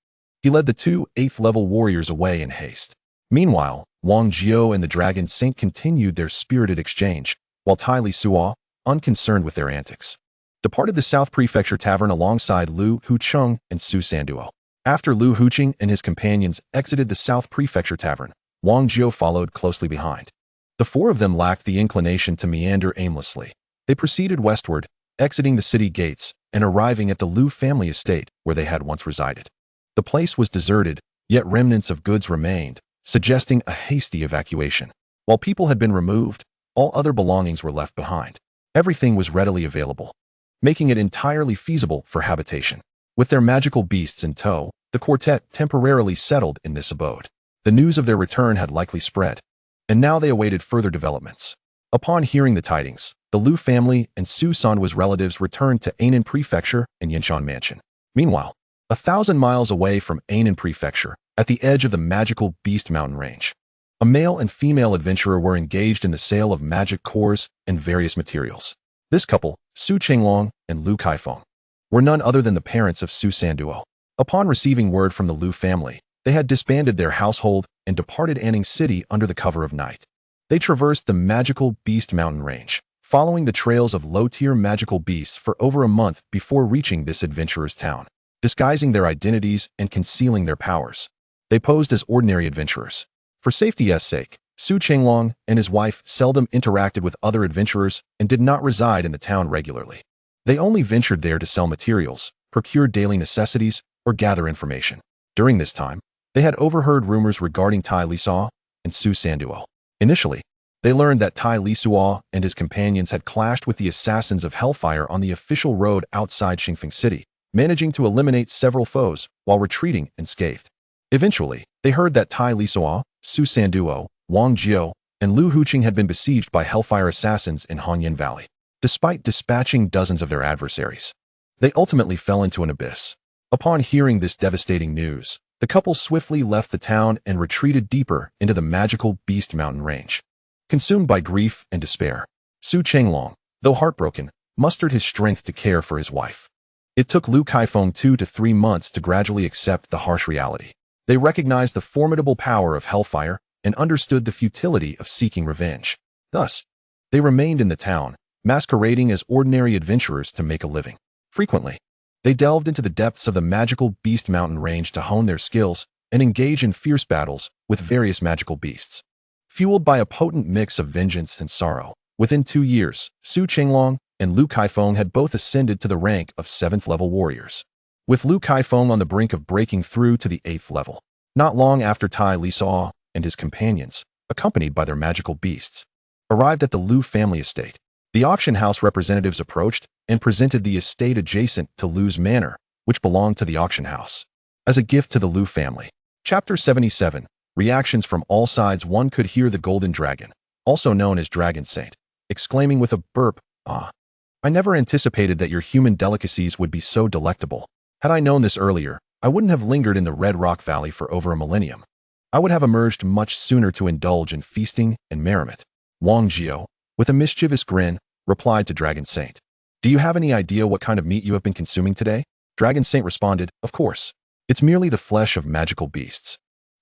he led the 2 8th-level warriors away in haste. Meanwhile, Wang Jiao and the dragon saint continued their spirited exchange, while Tai Lisuo, unconcerned with their antics, departed the South Prefecture Tavern alongside Lu Hucheng and Su Sanduo. After Lu Huqing and his companions exited the South Prefecture Tavern, Wang Jiao followed closely behind. The 4 of them lacked the inclination to meander aimlessly. They proceeded westward, exiting the city gates and arriving at the Lu family estate where they had once resided. The place was deserted, yet remnants of goods remained, suggesting a hasty evacuation. While people had been removed, all other belongings were left behind. Everything was readily available, making it entirely feasible for habitation. With their magical beasts in tow, the quartet temporarily settled in this abode. The news of their return had likely spread, and now they awaited further developments. Upon hearing the tidings, the Lu family and Su Sanduo's relatives returned to Ainan Prefecture and Yinshan Mansion. Meanwhile, 1,000 miles away from Ainan Prefecture, at the edge of the magical Beast Mountain Range, a male and female adventurer were engaged in the sale of magic cores and various materials. This couple, Su Qinglong and Lu Kaifeng, were none other than the parents of Su Sanduo. Upon receiving word from the Lu family, they had disbanded their household and departed Anning City under the cover of night. They traversed the magical beast mountain range, following the trails of low-tier magical beasts for over a month before reaching this adventurer's town. Disguising their identities and concealing their powers, they posed as ordinary adventurers. For safety's sake, Su Chenglong and his wife seldom interacted with other adventurers and did not reside in the town regularly. They only ventured there to sell materials, procure daily necessities, or gather information. During this time, they had overheard rumors regarding Tai Lisuo and Su Sanduo. Initially, they learned that Tai Lisuo and his companions had clashed with the assassins of Hellfire on the official road outside Xingfeng City, managing to eliminate several foes while retreating unscathed. Eventually, they heard that Tai Lisuo, Su Sanduo, Wang Jiao, and Lu Huqing had been besieged by Hellfire assassins in Hongyan Valley. Despite dispatching dozens of their adversaries, they ultimately fell into an abyss. Upon hearing this devastating news, the couple swiftly left the town and retreated deeper into the magical Beast Mountain range. Consumed by grief and despair, Su Chenglong, though heartbroken, mustered his strength to care for his wife. It took Lu Kaifeng 2 to 3 months to gradually accept the harsh reality. They recognized the formidable power of Hellfire and understood the futility of seeking revenge. Thus, they remained in the town, masquerading as ordinary adventurers to make a living. Frequently, they delved into the depths of the magical Beast Mountain range to hone their skills and engage in fierce battles with various magical beasts. Fueled by a potent mix of vengeance and sorrow, within 2 years, Su Chenglong and Lu Kaifeng had both ascended to the rank of 7th-level warriors, with Lu Kaifeng on the brink of breaking through to the 8th level. Not long after Tai Lisuo and his companions, accompanied by their magical beasts, arrived at the Lu family estate. The auction house representatives approached and presented the estate adjacent to Lu's manor, which belonged to the auction house, as a gift to the Lu family. Chapter 77. Reactions from all sides. One could hear the golden dragon, also known as Dragon Saint, exclaiming with a burp, "Ah! I never anticipated that your human delicacies would be so delectable. Had I known this earlier, I wouldn't have lingered in the Red Rock Valley for over a millennium. I would have emerged much sooner to indulge in feasting and merriment." Wang Jiao, with a mischievous grin, replied to Dragon Saint. "Do you have any idea what kind of meat you have been consuming today?" Dragon Saint responded, "Of course. It's merely the flesh of magical beasts.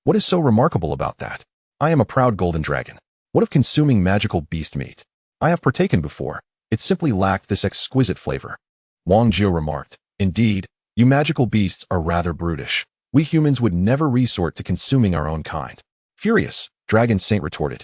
What is so remarkable about that? I am a proud golden dragon. What of consuming magical beast meat? I have partaken before. It simply lacked this exquisite flavor." Wang Jiao remarked, "Indeed, you magical beasts are rather brutish. We humans would never resort to consuming our own kind." Furious, Dragon Saint retorted,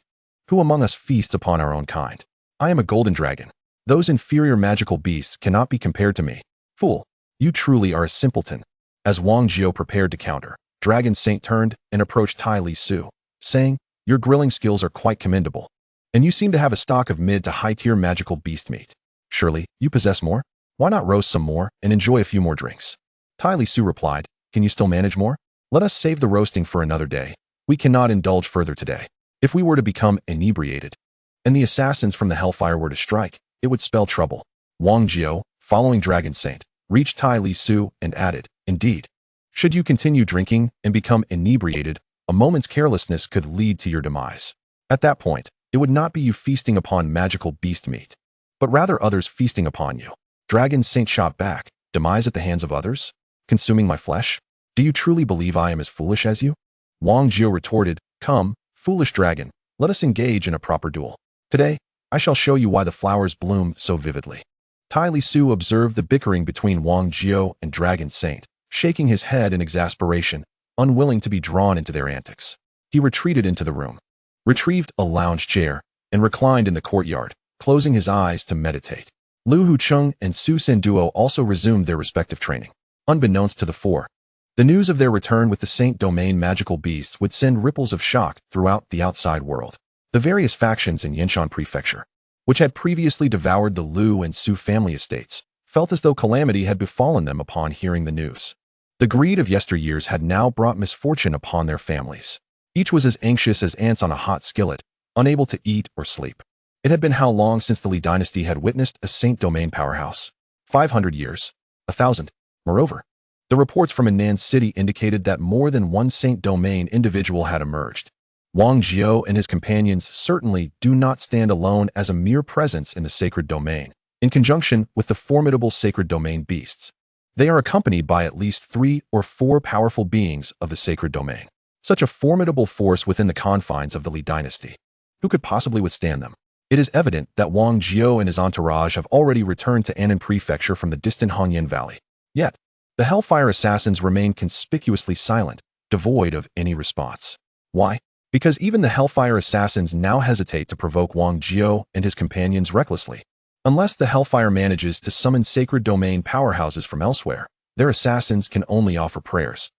"Who among us feasts upon our own kind? I am a golden dragon. Those inferior magical beasts cannot be compared to me. Fool, you truly are a simpleton." As Wang Jiao prepared to counter, Dragon Saint turned and approached Tai Lisuo, saying, "Your grilling skills are quite commendable, and you seem to have a stock of mid to high-tier magical beast meat. Surely, you possess more? Why not roast some more and enjoy a few more drinks?" Tai Lisuo replied, "Can you still manage more? Let us save the roasting for another day. We cannot indulge further today. If we were to become inebriated, and the assassins from the Hellfire were to strike, it would spell trouble." Wang Jiao, following Dragon Saint, reached Tai Lisuo and added, "Indeed, should you continue drinking and become inebriated, a moment's carelessness could lead to your demise. At that point, it would not be you feasting upon magical beast meat, but rather others feasting upon you." Dragon Saint shot back, "Demise at the hands of others? Consuming my flesh? Do you truly believe I am as foolish as you?" Wang Jiao retorted, "Come, foolish dragon, let us engage in a proper duel. Today, I shall show you why the flowers bloom so vividly." Tai Lisuo observed the bickering between Wang Jiao and Dragon Saint, shaking his head in exasperation, unwilling to be drawn into their antics. He retreated into the room, retrieved a lounge chair, and reclined in the courtyard, closing his eyes to meditate. Lu Huqing and Su Sanduo also resumed their respective training. Unbeknownst to the four, the news of their return with the Saint Domain magical beasts would send ripples of shock throughout the outside world. The various factions in Yanshan Prefecture, which had previously devoured the Lu and Su family estates, felt as though calamity had befallen them upon hearing the news. The greed of yesteryears had now brought misfortune upon their families. Each was as anxious as ants on a hot skillet, unable to eat or sleep. It had been how long since the Li dynasty had witnessed a Saint Domain powerhouse? 500 years? 1,000? Moreover, the reports from Anan City indicated that more than one Saint Domain individual had emerged. Wang Jiao and his companions certainly do not stand alone as a mere presence in the sacred domain. In conjunction with the formidable sacred domain beasts, they are accompanied by at least 3 or 4 powerful beings of the sacred domain. Such a formidable force within the confines of the Li dynasty Who could possibly withstand them? It is evident that Wang Jiao and his entourage have already returned to Annan Prefecture from the distant Hongyan Valley. Yet, the Hellfire Assassins remain conspicuously silent, devoid of any response. Why? Because even the Hellfire Assassins now hesitate to provoke Wang Jiao and his companions recklessly. Unless the Hellfire manages to summon sacred domain powerhouses from elsewhere, their assassins can only offer prayers,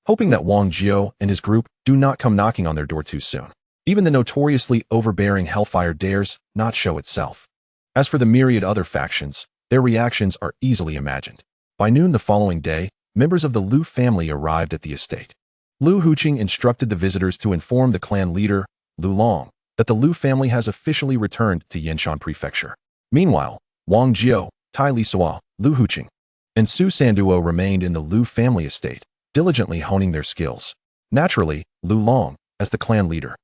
hoping that Wang Jiao and his group do not come knocking on their door too soon. Even the notoriously overbearing Hellfire dares not show itself. As for the myriad other factions, their reactions are easily imagined. By noon the following day, members of the Lu family arrived at the estate. Lu Huqing instructed the visitors to inform the clan leader, Lu Long, that the Lu family has officially returned to Yanshan Prefecture. Meanwhile, Wang Jiao, Tai Lisuo, Lu Huqing, and Su Sanduo remained in the Lu family estate, diligently honing their skills. Naturally, Lu Long, as the clan leader,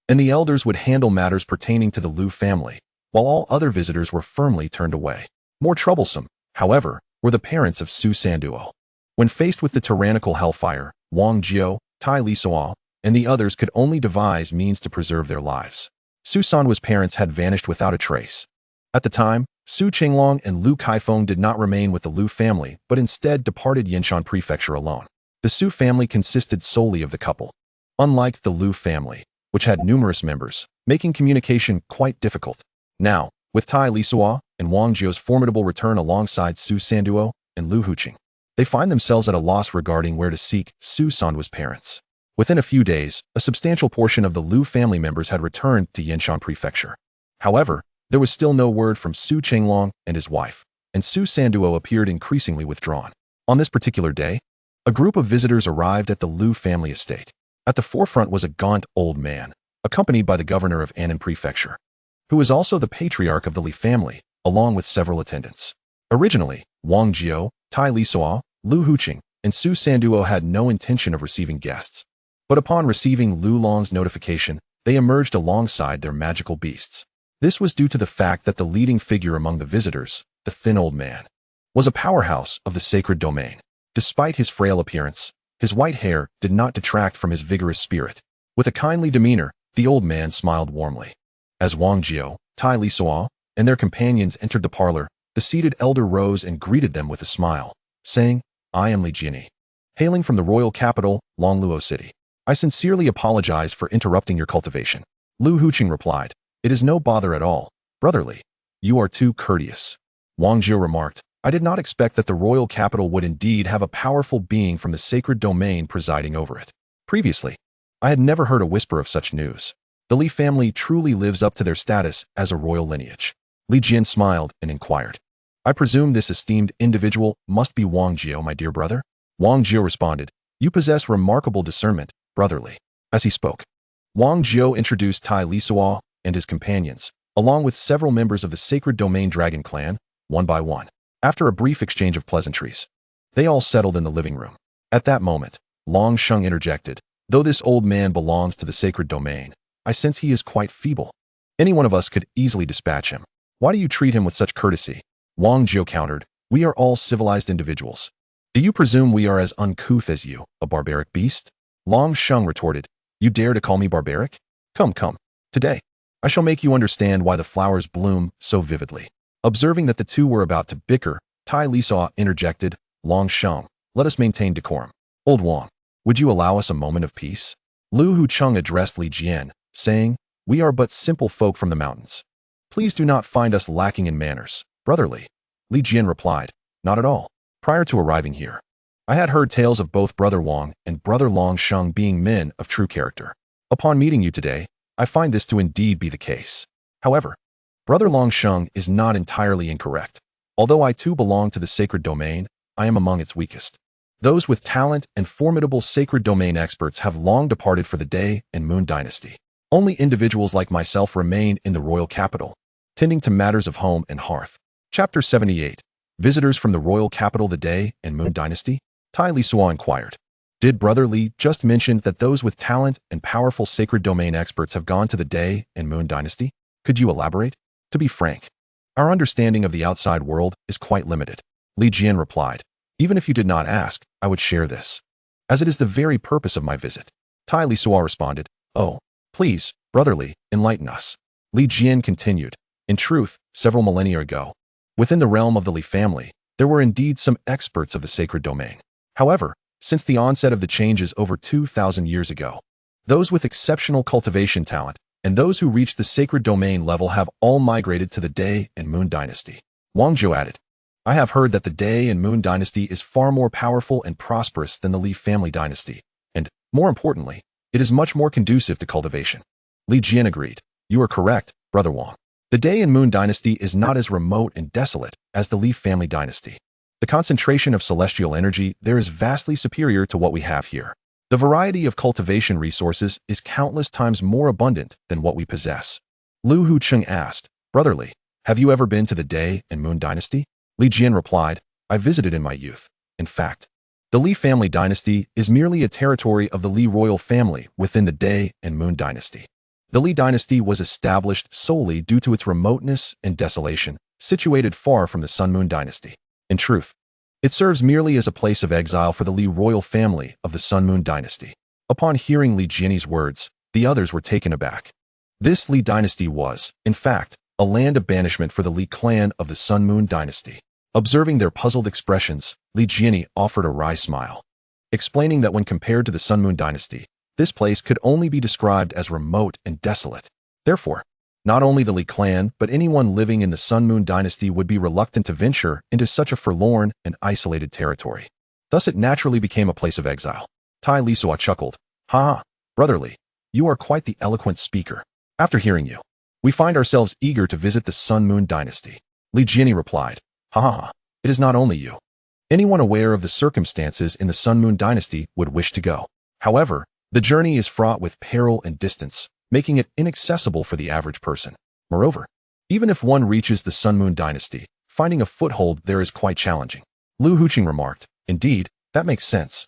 and the elders would handle matters pertaining to the Lu family, while all other visitors were firmly turned away. More troublesome, however, were the parents of Su Sanduo. When faced with the tyrannical Hellfire, Wang Jiao, Tai Lisuo, and the others could only devise means to preserve their lives. Su Sanduo's parents had vanished without a trace. At the time, Su Qinglong and Lu Kaifeng did not remain with the Lu family, but instead departed Yanshan Prefecture alone. The Su family consisted solely of the couple. Unlike the Lu family, which had numerous members, making communication quite difficult. Now, with Tai Lisuo and Wang Jiao's formidable return alongside Su Sanduo and Lu Huqing, they find themselves at a loss regarding where to seek Su Sanduo's parents. Within a few days, a substantial portion of the Lu family members had returned to Yanshan Prefecture. However, there was still no word from Su Qinglong and his wife, and Su Sanduo appeared increasingly withdrawn. On this particular day, a group of visitors arrived at the Lu family estate. At the forefront was a gaunt old man, accompanied by the governor of Annan Prefecture, who was also the patriarch of the Li family, along with several attendants. Originally, Wang Jiao, Tai Lisuo, Lu Huqing, and Su Sanduo had no intention of receiving guests. But upon receiving Lu Long's notification, they emerged alongside their magical beasts. This was due to the fact that the leading figure among the visitors, the thin old man, was a powerhouse of the sacred domain. Despite his frail appearance, his white hair did not detract from his vigorous spirit. With a kindly demeanor, the old man smiled warmly. As Wang Jiao, Tai Lisuo, and their companions entered the parlor, the seated elder rose and greeted them with a smile, saying, "I am Li Jiani, hailing from the royal capital, Longluo City. I sincerely apologize for interrupting your cultivation." Lu Huqing replied, "It is no bother at all, brotherly. You are too courteous." Wang Jiao remarked, "I did not expect that the royal capital would indeed have a powerful being from the sacred domain presiding over it. Previously, I had never heard a whisper of such news. The Li family truly lives up to their status as a royal lineage." Li Jian smiled and inquired, "I presume this esteemed individual must be Wang Jiao, my dear brother?" Wang Jiao responded, "You possess remarkable discernment, brotherly." As he spoke, Wang Jiao introduced Tai Lisuo and his companions, along with several members of the Sacred Domain Dragon clan, one by one. After a brief exchange of pleasantries, they all settled in the living room. At that moment, Long Sheng interjected, "Though this old man belongs to the Sacred Domain, I sense he is quite feeble. Any one of us could easily dispatch him. Why do you treat him with such courtesy?" Wang Jiao countered, "We are all civilized individuals. Do you presume we are as uncouth as you, a barbaric beast?" Long Sheng retorted, "You dare to call me barbaric? Come, come. Today, I shall make you understand why the flowers bloom so vividly." Observing that the two were about to bicker, Tai Lisuo interjected, "Long Sheng, let us maintain decorum. Old Wang, would you allow us a moment of peace?" Lu Hucheng addressed Li Jian, saying, "We are but simple folk from the mountains. Please do not find us lacking in manners, brotherly." Li Jian replied, "Not at all. Prior to arriving here, I had heard tales of both Brother Wang and Brother Long Sheng being men of true character. Upon meeting you today, I find this to indeed be the case. However, Brother Long Sheng is not entirely incorrect. Although I too belong to the sacred domain, I am among its weakest. Those with talent and formidable sacred domain experts have long departed for the Day and Moon dynasty. Only individuals like myself remain in the royal capital, tending to matters of home and hearth." Chapter 78. Visitors from the royal capital, the Day and Moon dynasty? Tai Lisuo inquired. "Did Brother Li just mention that those with talent and powerful sacred domain experts have gone to the Day and Moon dynasty? Could you elaborate?" "To be frank, our understanding of the outside world is quite limited," Li Jian replied. "Even if you did not ask, I would share this, as it is the very purpose of my visit." Tai Lisuo responded, "Oh, Please, brotherly, enlighten us. Li Jian continued. In truth, several millennia ago, within the realm of the Li family, there were indeed some experts of the sacred domain. However, since the onset of the changes over 2,000 years ago, those with exceptional cultivation talent and those who reached the sacred domain level have all migrated to the Day and Moon dynasty. Wang Zhou added, I have heard that the Day and Moon dynasty is far more powerful and prosperous than the Li family dynasty, and, more importantly, it is much more conducive to cultivation. Li Jian agreed. You are correct, Brother Wang. The Day and Moon dynasty is not as remote and desolate as the Li family dynasty. The concentration of celestial energy there is vastly superior to what we have here. The variety of cultivation resources is countless times more abundant than what we possess. Lu Hucheng asked, Brotherly, have you ever been to the Day and Moon dynasty? Li Jian replied, I visited in my youth. In fact, the Li family dynasty is merely a territory of the Li royal family within the Day and Moon dynasty. The Li dynasty was established solely due to its remoteness and desolation, situated far from the Sun-Moon dynasty. In truth, it serves merely as a place of exile for the Li royal family of the Sun-Moon dynasty. Upon hearing Li Jian's words, the others were taken aback. This Li dynasty was, in fact, a land of banishment for the Li clan of the Sun-Moon dynasty. Observing their puzzled expressions, Li Jian offered a wry smile, explaining that when compared to the Sun-Moon dynasty, this place could only be described as remote and desolate. Therefore, not only the Li clan, but anyone living in the Sun-Moon dynasty would be reluctant to venture into such a forlorn and isolated territory. Thus it naturally became a place of exile. Tai Lisuo chuckled. Ha ha, brotherly, you are quite the eloquent speaker. After hearing you, we find ourselves eager to visit the Sun-Moon dynasty. Li Jian replied, Ha ha ha, it is not only you. Anyone aware of the circumstances in the Sun-Moon dynasty would wish to go. However, the journey is fraught with peril and distance, making it inaccessible for the average person. Moreover, even if one reaches the Sun-Moon dynasty, finding a foothold there is quite challenging. Lu Hucheng remarked, Indeed, that makes sense.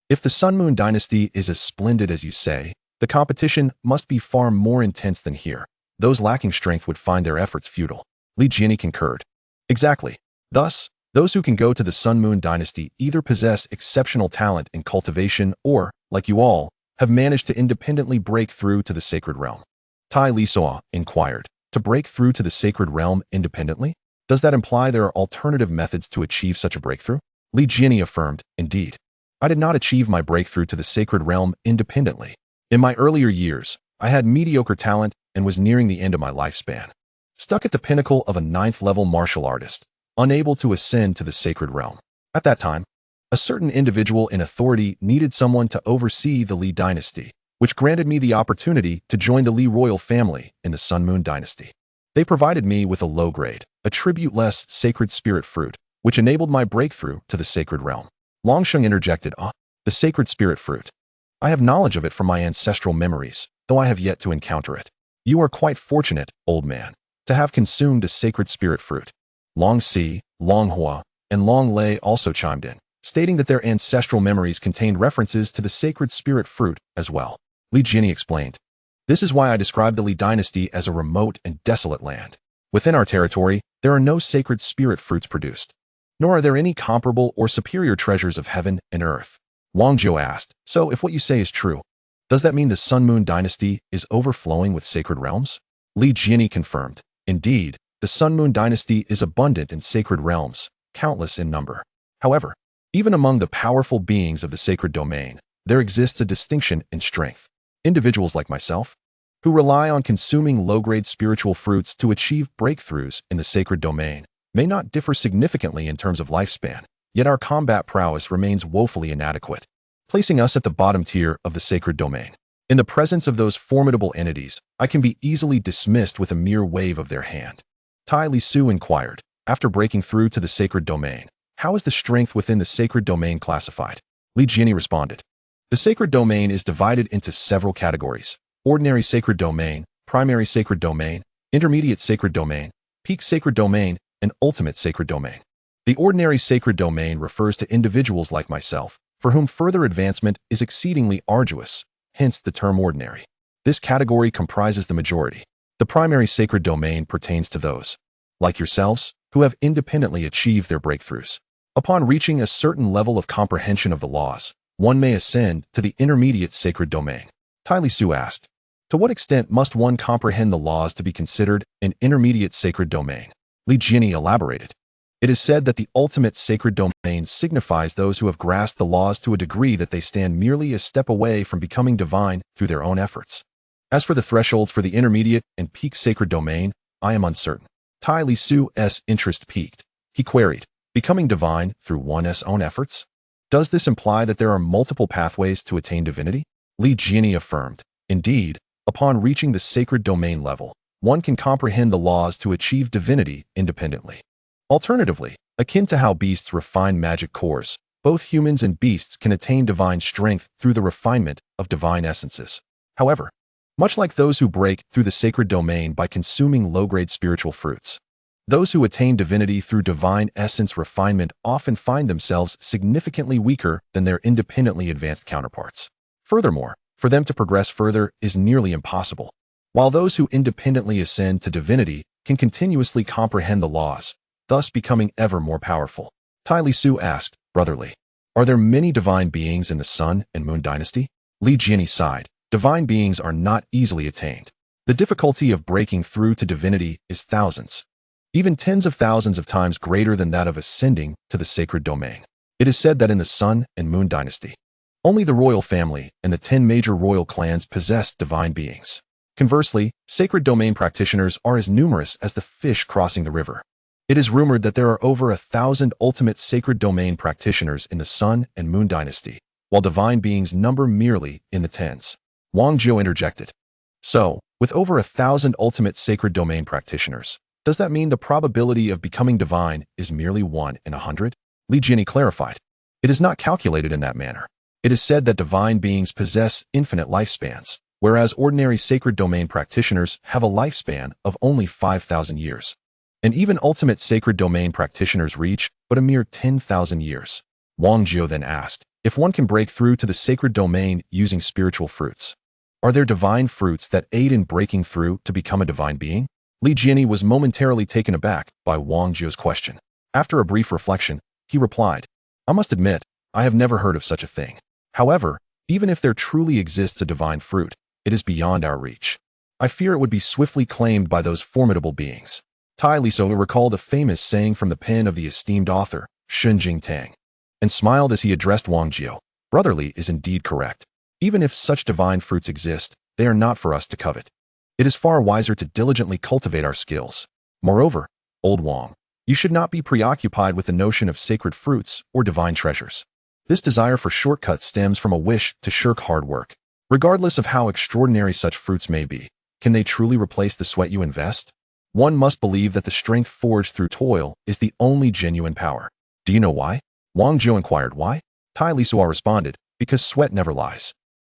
If the Sun-Moon dynasty is as splendid as you say, the competition must be far more intense than here. Those lacking strength would find their efforts futile. Li Jian concurred. Exactly. Thus, those who can go to the Sun-Moon dynasty either possess exceptional talent in cultivation or, like you all, have managed to independently break through to the sacred realm. Tai Lisuo inquired, to break through to the sacred realm independently? Does that imply there are alternative methods to achieve such a breakthrough? Li Jian affirmed, Indeed. I did not achieve my breakthrough to the sacred realm independently. In my earlier years, I had mediocre talent and was nearing the end of my lifespan. Stuck at the pinnacle of a 9th-level martial artist, unable to ascend to the sacred realm. At that time, a certain individual in authority needed someone to oversee the Li dynasty, which granted me the opportunity to join the Li royal family in the Sun-Moon dynasty. They provided me with a low-grade, attribute-less sacred spirit fruit, which enabled my breakthrough to the sacred realm. Longsheng interjected, the sacred spirit fruit. I have knowledge of it from my ancestral memories, though I have yet to encounter it. You are quite fortunate, old man, to have consumed a sacred spirit fruit. Long Si, Long Hua, and Long Lei also chimed in, stating that their ancestral memories contained references to the sacred spirit fruit as well. Li Jian explained, This is why I describe the Li dynasty as a remote and desolate land. Within our territory, there are no sacred spirit fruits produced, nor are there any comparable or superior treasures of heaven and earth. Wang Zhou asked, So if what you say is true, does that mean the Sun-Moon dynasty is overflowing with sacred realms? Li Jian confirmed, Indeed, the Sun-Moon dynasty is abundant in sacred realms, countless in number. However, even among the powerful beings of the sacred domain, there exists a distinction in strength. Individuals like myself, who rely on consuming low-grade spiritual fruits to achieve breakthroughs in the sacred domain, may not differ significantly in terms of lifespan, yet our combat prowess remains woefully inadequate, placing us at the bottom tier of the sacred domain. In the presence of those formidable entities, I can be easily dismissed with a mere wave of their hand. Tai Lisuo inquired, after breaking through to the sacred domain, how is the strength within the sacred domain classified? Li Jian responded, The sacred domain is divided into several categories: ordinary sacred domain, primary sacred domain, intermediate sacred domain, peak sacred domain, and ultimate sacred domain. The ordinary sacred domain refers to individuals like myself, for whom further advancement is exceedingly arduous, hence the term ordinary. This category comprises the majority. The primary sacred domain pertains to those, like yourselves, who have independently achieved their breakthroughs. Upon reaching a certain level of comprehension of the laws, one may ascend to the intermediate sacred domain. Tai Lisuo asked, To what extent must one comprehend the laws to be considered an intermediate sacred domain? Li Jiani elaborated. It is said that the ultimate sacred domain signifies those who have grasped the laws to a degree that they stand merely a step away from becoming divine through their own efforts. As for the thresholds for the intermediate and peak sacred domain, I am uncertain. Tai Lisuo's interest piqued. He queried, becoming divine through one's own efforts? Does this imply that there are multiple pathways to attain divinity? Li Jiani affirmed. Indeed, upon reaching the sacred domain level, one can comprehend the laws to achieve divinity independently. Alternatively, akin to how beasts refine magic cores, both humans and beasts can attain divine strength through the refinement of divine essences. However, much like those who break through the sacred domain by consuming low-grade spiritual fruits, those who attain divinity through divine essence refinement often find themselves significantly weaker than their independently advanced counterparts. Furthermore, for them to progress further is nearly impossible. While those who independently ascend to divinity can continuously comprehend the laws, thus becoming ever more powerful. Tai Lisuo asked, brotherly, are there many divine beings in the Sun and Moon dynasty? Li Jiani sighed. Divine beings are not easily attained. The difficulty of breaking through to divinity is thousands, even tens of thousands of times greater than that of ascending to the sacred domain. It is said that in the Sun and Moon dynasty, only the royal family and the 10 major royal clans possess divine beings. Conversely, sacred domain practitioners are as numerous as the fish crossing the river. It is rumored that there are over 1,000 ultimate sacred domain practitioners in the Sun and Moon dynasty, while divine beings number merely in the tens. Wang Jiao interjected. So, with over 1,000 ultimate sacred domain practitioners, does that mean the probability of becoming divine is merely 1 in 100? Li Jiani clarified. It is not calculated in that manner. It is said that divine beings possess infinite lifespans, whereas ordinary sacred domain practitioners have a lifespan of only 5,000 years. And even ultimate sacred domain practitioners reach but a mere 10,000 years. Wang Jiao then asked, if one can break through to the sacred domain using spiritual fruits, are there divine fruits that aid in breaking through to become a divine being? Li Jiani was momentarily taken aback by Wang Jiao's question. After a brief reflection, he replied, I must admit, I have never heard of such a thing. However, even if there truly exists a divine fruit, it is beyond our reach. I fear it would be swiftly claimed by those formidable beings. Tai Lisuo recalled a famous saying from the pen of the esteemed author, Shunjing Tang, and smiled as he addressed Wang Jiao. Brotherly is indeed correct. Even if such divine fruits exist, they are not for us to covet. It is far wiser to diligently cultivate our skills. Moreover, old Wang, you should not be preoccupied with the notion of sacred fruits or divine treasures. This desire for shortcuts stems from a wish to shirk hard work. Regardless of how extraordinary such fruits may be, can they truly replace the sweat you invest? One must believe that the strength forged through toil is the only genuine power. Do you know why? Wang Jiao inquired. Why? Tai Lisuo responded, because sweat never lies.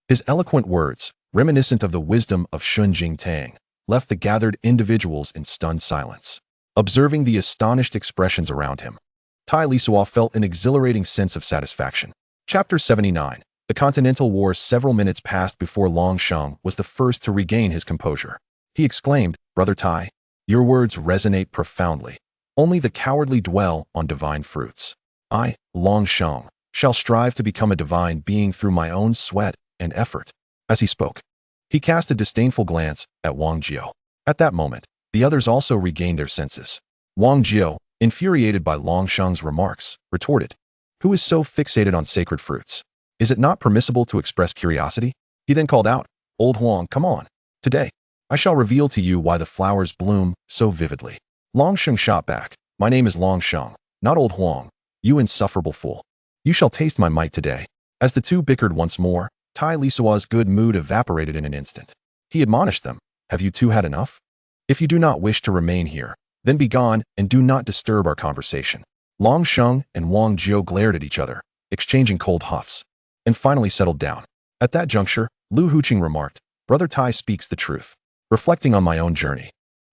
His eloquent words, reminiscent of the wisdom of Shunjing Tang, left the gathered individuals in stunned silence. Observing the astonished expressions around him, Tai Lisuo felt an exhilarating sense of satisfaction. Chapter 79. The Continental War. Several minutes passed before Long Sheng was the first to regain his composure. He exclaimed, Brother Tai, your words resonate profoundly. Only the cowardly dwell on divine fruits. I, Long Sheng, shall strive to become a divine being through my own sweat and effort. As he spoke, he cast a disdainful glance at Wang Jiao. At that moment, the others also regained their senses. Wang Jiao, infuriated by Long Sheng's remarks, retorted, who is so fixated on sacred fruits? Is it not permissible to express curiosity? He then called out, Old Huang, come on. Today, I shall reveal to you why the flowers bloom so vividly. Long Sheng shot back, my name is Long Sheng, not Old Huang, you insufferable fool. You shall taste my might today. As the two bickered once more, Tai Lisuo's good mood evaporated in an instant. He admonished them, have you two had enough? If you do not wish to remain here, then be gone and do not disturb our conversation. Long Sheng and Wang Jiao glared at each other, exchanging cold huffs, and finally settled down. At that juncture, Lu Huqing remarked, Brother Tai speaks the truth. Reflecting on my own journey,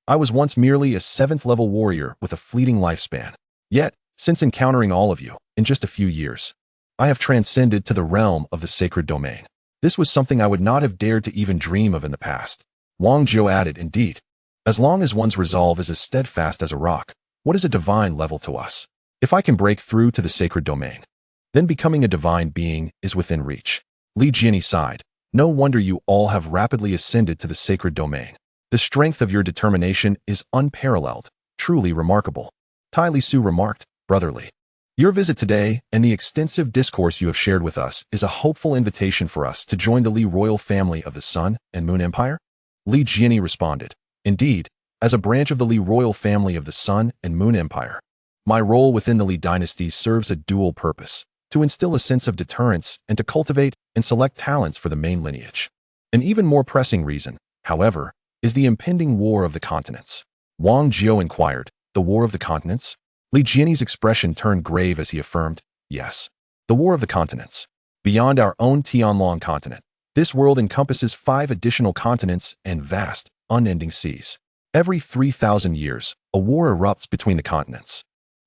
I was once merely a 7th-level warrior with a fleeting lifespan. Yet, since encountering all of you, in just a few years, I have transcended to the realm of the sacred domain. This was something I would not have dared to even dream of in the past. Wang Jiao added, indeed, as long as one's resolve is as steadfast as a rock, what is a divine level to us? If I can break through to the sacred domain, then becoming a divine being is within reach. Li Jiani sighed. No wonder you all have rapidly ascended to the sacred domain. The strength of your determination is unparalleled, truly remarkable. Tai Lisuo remarked, brotherly. Your visit today and the extensive discourse you have shared with us is a hopeful invitation for us to join the Li royal family of the Sun and Moon Empire? Li Jiani responded, indeed, as a branch of the Li royal family of the Sun and Moon Empire. My role within the Li dynasty serves a dual purpose, to instill a sense of deterrence and to cultivate and select talents for the main lineage. An even more pressing reason, however, is the impending War of the Continents. Wang Jiao inquired, the War of the Continents? Li Jiani's expression turned grave as he affirmed, yes. The War of the Continents. Beyond our own Tianlong continent, this world encompasses 5 additional continents and vast, unending seas. Every 3,000 years, a war erupts between the continents.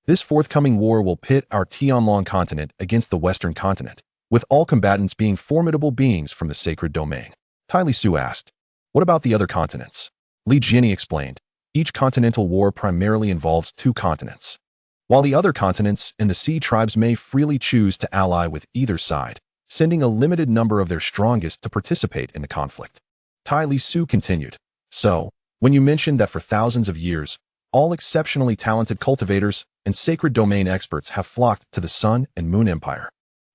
This forthcoming war will pit our Tianlong continent against the Western continent, with all combatants being formidable beings from the sacred domain. Tai Lisuo asked, what about the other continents? Li Jiani explained, each continental war primarily involves 2 continents. While the other continents and the sea tribes may freely choose to ally with either side, sending a limited number of their strongest to participate in the conflict. Tai Lisuo continued, so, when you mentioned that for thousands of years, all exceptionally talented cultivators and sacred domain experts have flocked to the Sun and Moon Empire,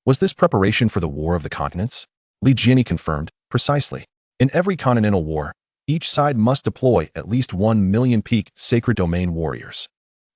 was this preparation for the War of the Continents? Li Jiani confirmed, precisely. In every continental war, each side must deploy at least 1 million peak sacred domain warriors.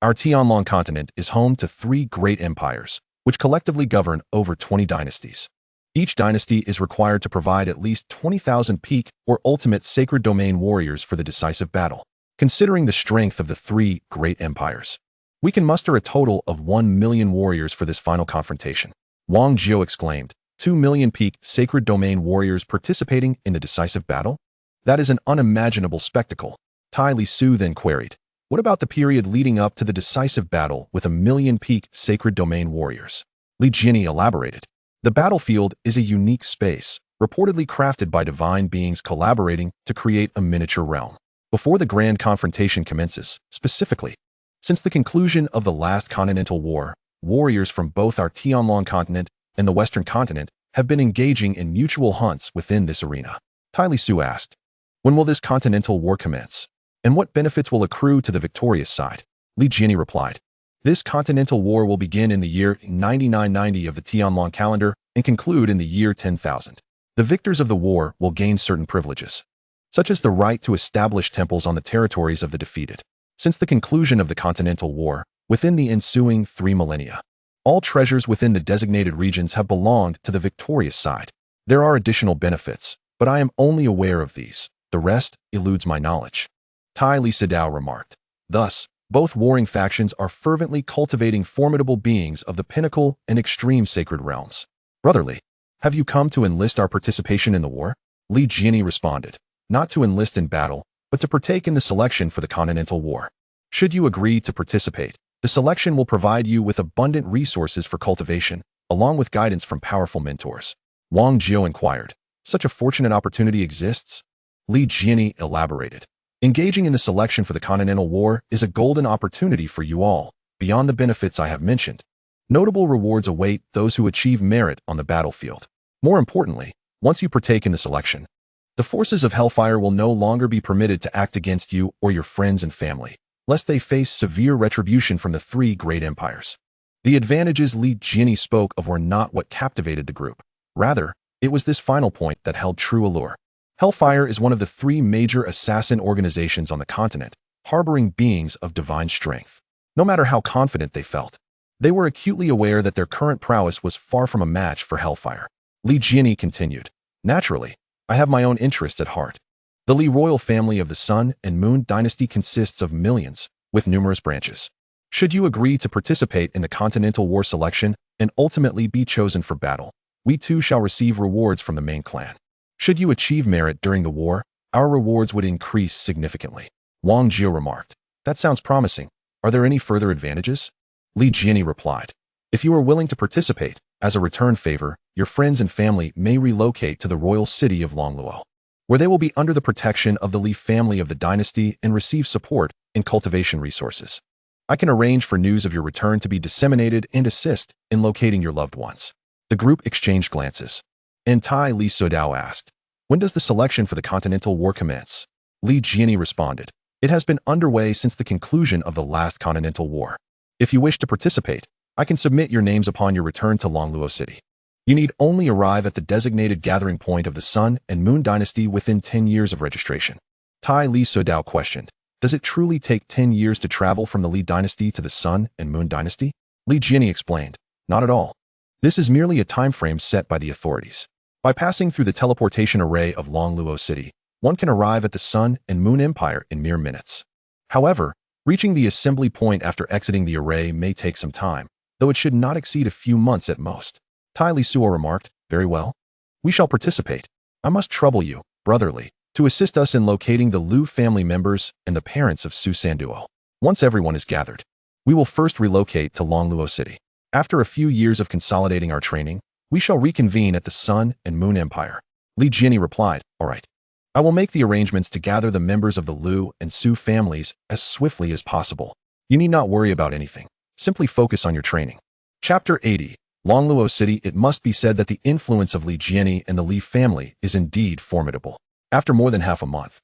Our Tianlong continent is home to 3 great empires, which collectively govern over 20 dynasties. Each dynasty is required to provide at least 20,000 peak or ultimate sacred domain warriors for the decisive battle. Considering the strength of the 3 great empires, we can muster a total of 1 million warriors for this final confrontation. Wang Jiao exclaimed, 2 million peak sacred domain warriors participating in the decisive battle? That is an unimaginable spectacle. Tai Lisuo then queried, what about the period leading up to the decisive battle with 1 million peak sacred domain warriors? Li Jiani elaborated. The battlefield is a unique space, reportedly crafted by divine beings collaborating to create a miniature realm. Before the grand confrontation commences, specifically, since the conclusion of the last continental war, warriors from both our Tianlong continent and the Western continent have been engaging in mutual hunts within this arena. Tai Lisuo asked, when will this continental war commence? And what benefits will accrue to the victorious side? Li Jiani replied, this continental war will begin in the year 9990 of the Tianlong calendar and conclude in the year 10,000. The victors of the war will gain certain privileges, such as the right to establish temples on the territories of the defeated. Since the conclusion of the continental war, within the ensuing 3 millennia, all treasures within the designated regions have belonged to the victorious side. There are additional benefits, but I am only aware of these. The rest eludes my knowledge. Tai Lisuo remarked. Thus, both warring factions are fervently cultivating formidable beings of the pinnacle and extreme sacred realms. Brotherly, have you come to enlist our participation in the war? Li Jiani responded, not to enlist in battle, but to partake in the selection for the continental war. Should you agree to participate, the selection will provide you with abundant resources for cultivation, along with guidance from powerful mentors. Wang Jiao inquired, such a fortunate opportunity exists? Li Jiani elaborated. Engaging in the selection for the continental war is a golden opportunity for you all, beyond the benefits I have mentioned. Notable rewards await those who achieve merit on the battlefield. More importantly, once you partake in the selection, the forces of Hellfire will no longer be permitted to act against you or your friends and family, lest they face severe retribution from the 3 great empires. The advantages Li Jiani spoke of were not what captivated the group. Rather, it was this final point that held true allure. Hellfire is one of the 3 major assassin organizations on the continent, harboring beings of divine strength. No matter how confident they felt, they were acutely aware that their current prowess was far from a match for Hellfire. Li Jiani continued, naturally, I have my own interests at heart. The Li royal family of the Sun and Moon dynasty consists of millions, with numerous branches. Should you agree to participate in the continental war selection and ultimately be chosen for battle, we too shall receive rewards from the main clan. Should you achieve merit during the war, our rewards would increase significantly. Wang Jiao remarked, that sounds promising. Are there any further advantages? Li Jiani replied, if you are willing to participate, as a return favor, your friends and family may relocate to the royal city of Longluo, where they will be under the protection of the Li family of the dynasty and receive support in cultivation resources. I can arrange for news of your return to be disseminated and assist in locating your loved ones. The group exchanged glances. And Tai Lisuo asked, When does the selection for the Continental War commence? Li Jiani responded. It has been underway since the conclusion of the last Continental War. If you wish to participate, I can submit your names upon your return to Longluo City. You need only arrive at the designated gathering point of the Sun and Moon Dynasty within 10 years of registration. Tai Lisuo questioned. Does it truly take 10 years to travel from the Li Dynasty to the Sun and Moon Dynasty? Li Jiani explained. Not at all. This is merely a time frame set by the authorities. By passing through the teleportation array of Longluo City, one can arrive at the Sun and Moon Empire in mere minutes. However, reaching the assembly point after exiting the array may take some time, though it should not exceed a few months at most. Tai Lisuo remarked, very well. We shall participate. I must trouble you, brotherly, to assist us in locating the Lu family members and the parents of Su Sanduo. Once everyone is gathered, we will first relocate to Longluo City. After a few years of consolidating our training, we shall reconvene at the Sun and Moon Empire. Li Jiani replied, all right. I will make the arrangements to gather the members of the Lu and Su families as swiftly as possible. You need not worry about anything. Simply focus on your training. Chapter 80. Longluo City. It must be said that the influence of Li Jiani and the Li family is indeed formidable. After more than half a month,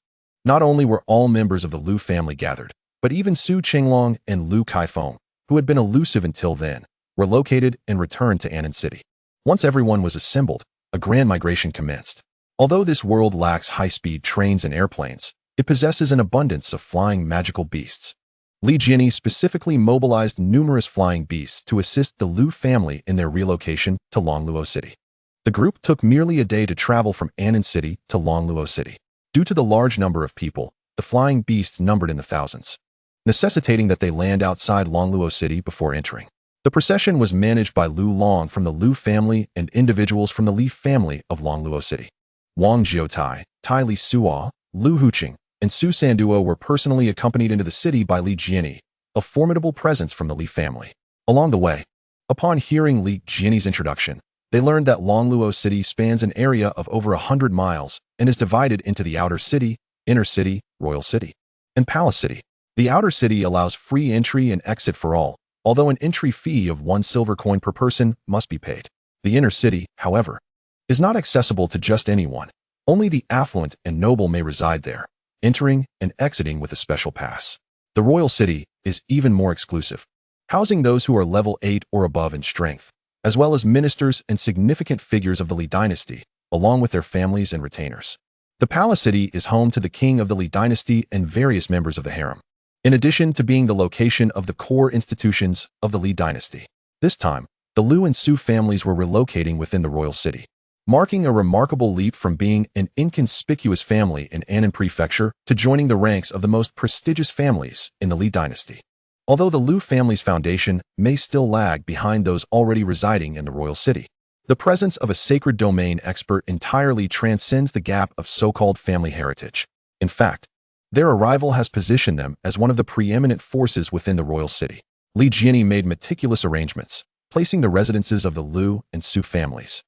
not only were all members of the Lu family gathered, but even Su Qinglong and Lu Kaifeng, who had been elusive until then, were located and returned to Annan City. Once everyone was assembled, a grand migration commenced. Although this world lacks high-speed trains and airplanes, it possesses an abundance of flying magical beasts. Li Jiani specifically mobilized numerous flying beasts to assist the Lu family in their relocation to Longluo City. The group took merely a day to travel from Annan City to Longluo City. Due to the large number of people, the flying beasts numbered in the thousands, necessitating that they land outside Longluo City before entering. The procession was managed by Lu Long from the Lu family and individuals from the Li family of Longluo City. Wang Jiutai, Tai Lisuo, Lu Huqing, and Su Sanduo were personally accompanied into the city by Li Jiani, a formidable presence from the Li family. Along the way, upon hearing Li Jiani's introduction, they learned that Longluo City spans an area of over 100 miles and is divided into the Outer City, Inner City, Royal City, and Palace City. The Outer City allows free entry and exit for all, although an entry fee of 1 silver coin per person must be paid. The Inner City, however, is not accessible to just anyone. Only the affluent and noble may reside there, entering and exiting with a special pass. The Royal City is even more exclusive, housing those who are level 8 or above in strength, as well as ministers and significant figures of the Li dynasty, along with their families and retainers. The Palace City is home to the king of the Li dynasty and various members of the harem, in addition to being the location of the core institutions of the Li dynasty. This time, the Lu and Su families were relocating within the Royal City, marking a remarkable leap from being an inconspicuous family in Annan Prefecture to joining the ranks of the most prestigious families in the Li dynasty. Although the Lu family's foundation may still lag behind those already residing in the Royal City, the presence of a sacred domain expert entirely transcends the gap of so-called family heritage. In fact, their arrival has positioned them as one of the preeminent forces within the Royal City. Li Jiani made meticulous arrangements, placing the residences of the Lu and Su families,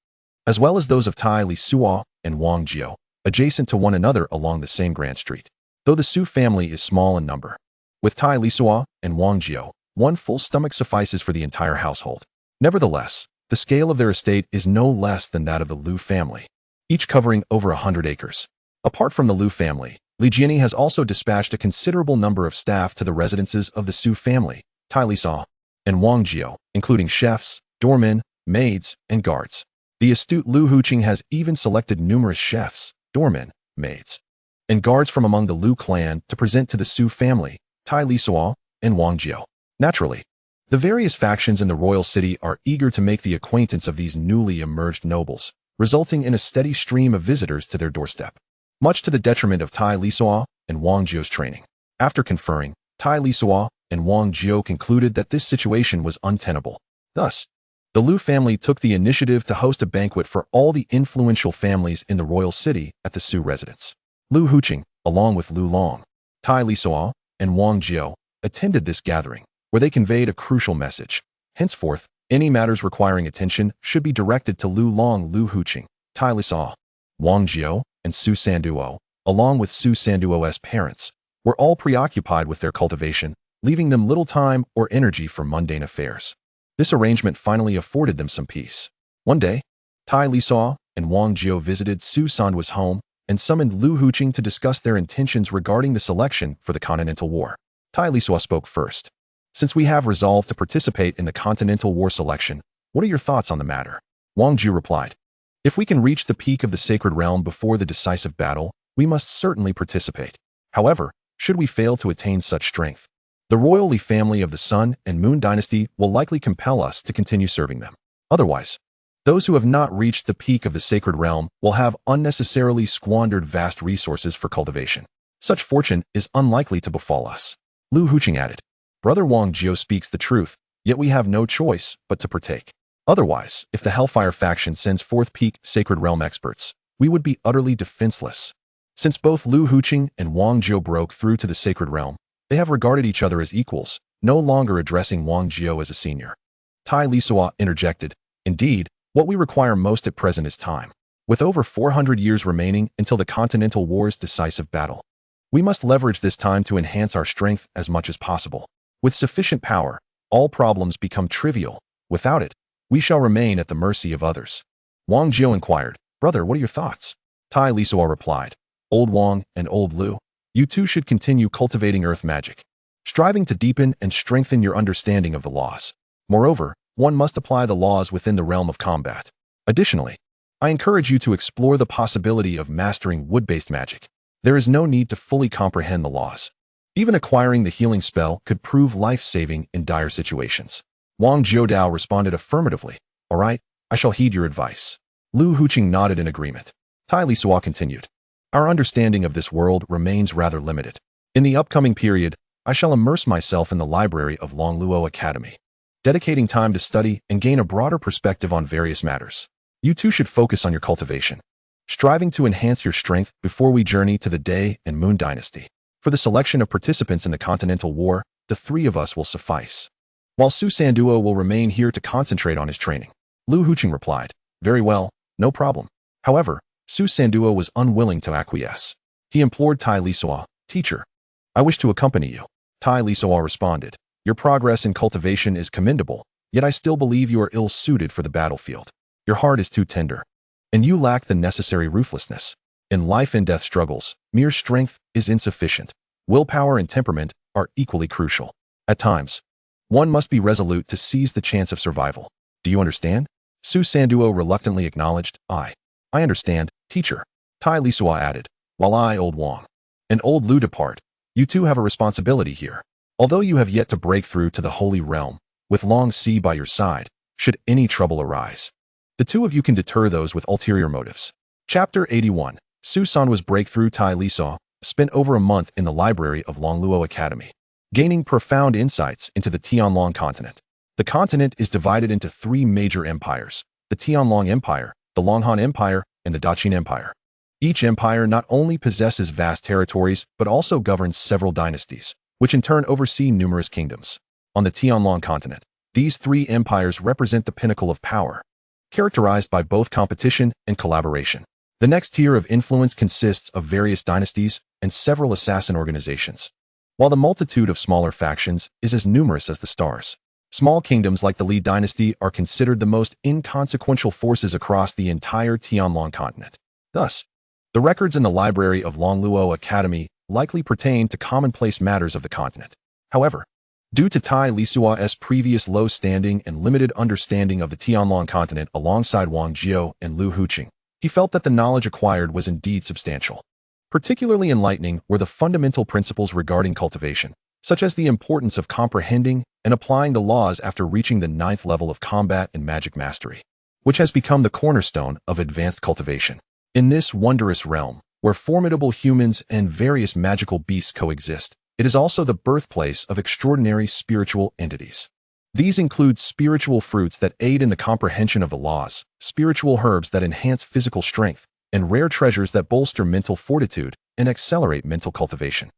as well as those of Tai Lisuo and Wang Jiu, adjacent to one another along the same grand street. Though the Su family is small in number, with Tai Lisuo and Wang Jiu, one full stomach suffices for the entire household. Nevertheless, the scale of their estate is no less than that of the Lu family, each covering over 100 acres. Apart from the Lu family, Li Jiani has also dispatched a considerable number of staff to the residences of the Su family, Tai Lisuo and Wang Jiu, including chefs, doormen, maids, and guards. The astute Lu Huqing has even selected numerous chefs, doormen, maids, and guards from among the Lu clan to present to the Su family, Tai Lisuo, and Wang Jiu. Naturally, the various factions in the royal city are eager to make the acquaintance of these newly emerged nobles, resulting in a steady stream of visitors to their doorstep, much to the detriment of Tai Lisuo and Wang Jiu's training. After conferring, Tai Lisuo and Wang Jiu concluded that this situation was untenable. Thus, the Lu family took the initiative to host a banquet for all the influential families in the royal city at the Su residence. Lu Huqing, along with Lu Long, Tai Lisuo, and Wang Jiu, attended this gathering, where they conveyed a crucial message. Henceforth, any matters requiring attention should be directed to Lu Long, Lu Huqing, Tai Lisuo, Wang Jiu, and Su Sanduo, along with Su Sanduo's parents, were all preoccupied with their cultivation, leaving them little time or energy for mundane affairs. This arrangement finally afforded them some peace. One day, Tai Lisuo and Wang Jiu visited Su Sanduo's home and summoned Lu Huqing to discuss their intentions regarding the selection for the Continental War. Tai Lisuo spoke first. Since we have resolved to participate in the Continental War selection, what are your thoughts on the matter? Wang Ju replied. If we can reach the peak of the sacred realm before the decisive battle, we must certainly participate. However, should we fail to attain such strength, the royal Li family of the Sun and Moon dynasty will likely compel us to continue serving them. Otherwise, those who have not reached the peak of the sacred realm will have unnecessarily squandered vast resources for cultivation. Such fortune is unlikely to befall us. Lu Huqing added. Brother Wang Jiu speaks the truth, yet we have no choice but to partake. Otherwise, if the Hellfire faction sends forth peak sacred realm experts, we would be utterly defenseless. Since both Lu Huqing and Wang Jiu broke through to the sacred realm, they have regarded each other as equals, no longer addressing Wang Jiu as a senior. Tai Lisuo interjected. Indeed, what we require most at present is time. With over 400 years remaining until the Continental War's decisive battle, we must leverage this time to enhance our strength as much as possible. With sufficient power, all problems become trivial. Without it, we shall remain at the mercy of others. Wang Jiu inquired, Brother, what are your thoughts? Tai Lisuo replied, Old Wang and Old Lu, you two should continue cultivating earth magic, striving to deepen and strengthen your understanding of the laws. Moreover, one must apply the laws within the realm of combat. Additionally, I encourage you to explore the possibility of mastering wood-based magic. There is no need to fully comprehend the laws. Even acquiring the healing spell could prove life-saving in dire situations. Wang Jiudao responded affirmatively. All right, I shall heed your advice. Lu Huqing nodded in agreement. Tai Lisuo continued. Our understanding of this world remains rather limited. In the upcoming period, I shall immerse myself in the library of Longluo Academy, dedicating time to study and gain a broader perspective on various matters. You too should focus on your cultivation, striving to enhance your strength before we journey to the Day and Moon dynasty. For the selection of participants in the Continental War, the three of us will suffice, while Su Sanduo will remain here to concentrate on his training. Lu Huqing replied, Very well, no problem. However, Su Sanduo was unwilling to acquiesce. He implored Tai Lisuo, Teacher, I wish to accompany you. Tai Lisuo responded, Your progress in cultivation is commendable, yet I still believe you are ill-suited for the battlefield. Your heart is too tender, and you lack the necessary ruthlessness. In life and death struggles, mere strength is insufficient. Willpower and temperament are equally crucial. At times, one must be resolute to seize the chance of survival. Do you understand? Su Sanduo reluctantly acknowledged, I understand, teacher. Tai Lisuo added, while I, Old Wang, and Old Lu depart, you two have a responsibility here. Although you have yet to break through to the Holy Realm, with Long Si by your side, should any trouble arise, the two of you can deter those with ulterior motives. Chapter 81. Su Sanwa's breakthrough. Tai Lisuo spent over a month in the library of Longluo Academy, gaining profound insights into the Tianlong continent. The continent is divided into three major empires: the Tianlong Empire, the Longhan Empire, and the Daqin Empire. Each empire not only possesses vast territories, but also governs several dynasties, which in turn oversee numerous kingdoms. On the Tianlong continent, these three empires represent the pinnacle of power, characterized by both competition and collaboration. The next tier of influence consists of various dynasties and several assassin organizations, while the multitude of smaller factions is as numerous as the stars. Small kingdoms like the Li dynasty are considered the most inconsequential forces across the entire Tianlong continent. Thus, the records in the library of Longluo Academy likely pertain to commonplace matters of the continent. However, due to Tai Lisuo's previous low standing and limited understanding of the Tianlong continent alongside Wang Jiu and Lu Huqing, he felt that the knowledge acquired was indeed substantial. Particularly enlightening were the fundamental principles regarding cultivation, such as the importance of comprehending and applying the laws after reaching the 9th level of combat and magic mastery, which has become the cornerstone of advanced cultivation. In this wondrous realm, where formidable humans and various magical beasts coexist, it is also the birthplace of extraordinary spiritual entities. These include spiritual fruits that aid in the comprehension of the laws, spiritual herbs that enhance physical strength, and rare treasures that bolster mental fortitude and accelerate mental cultivation.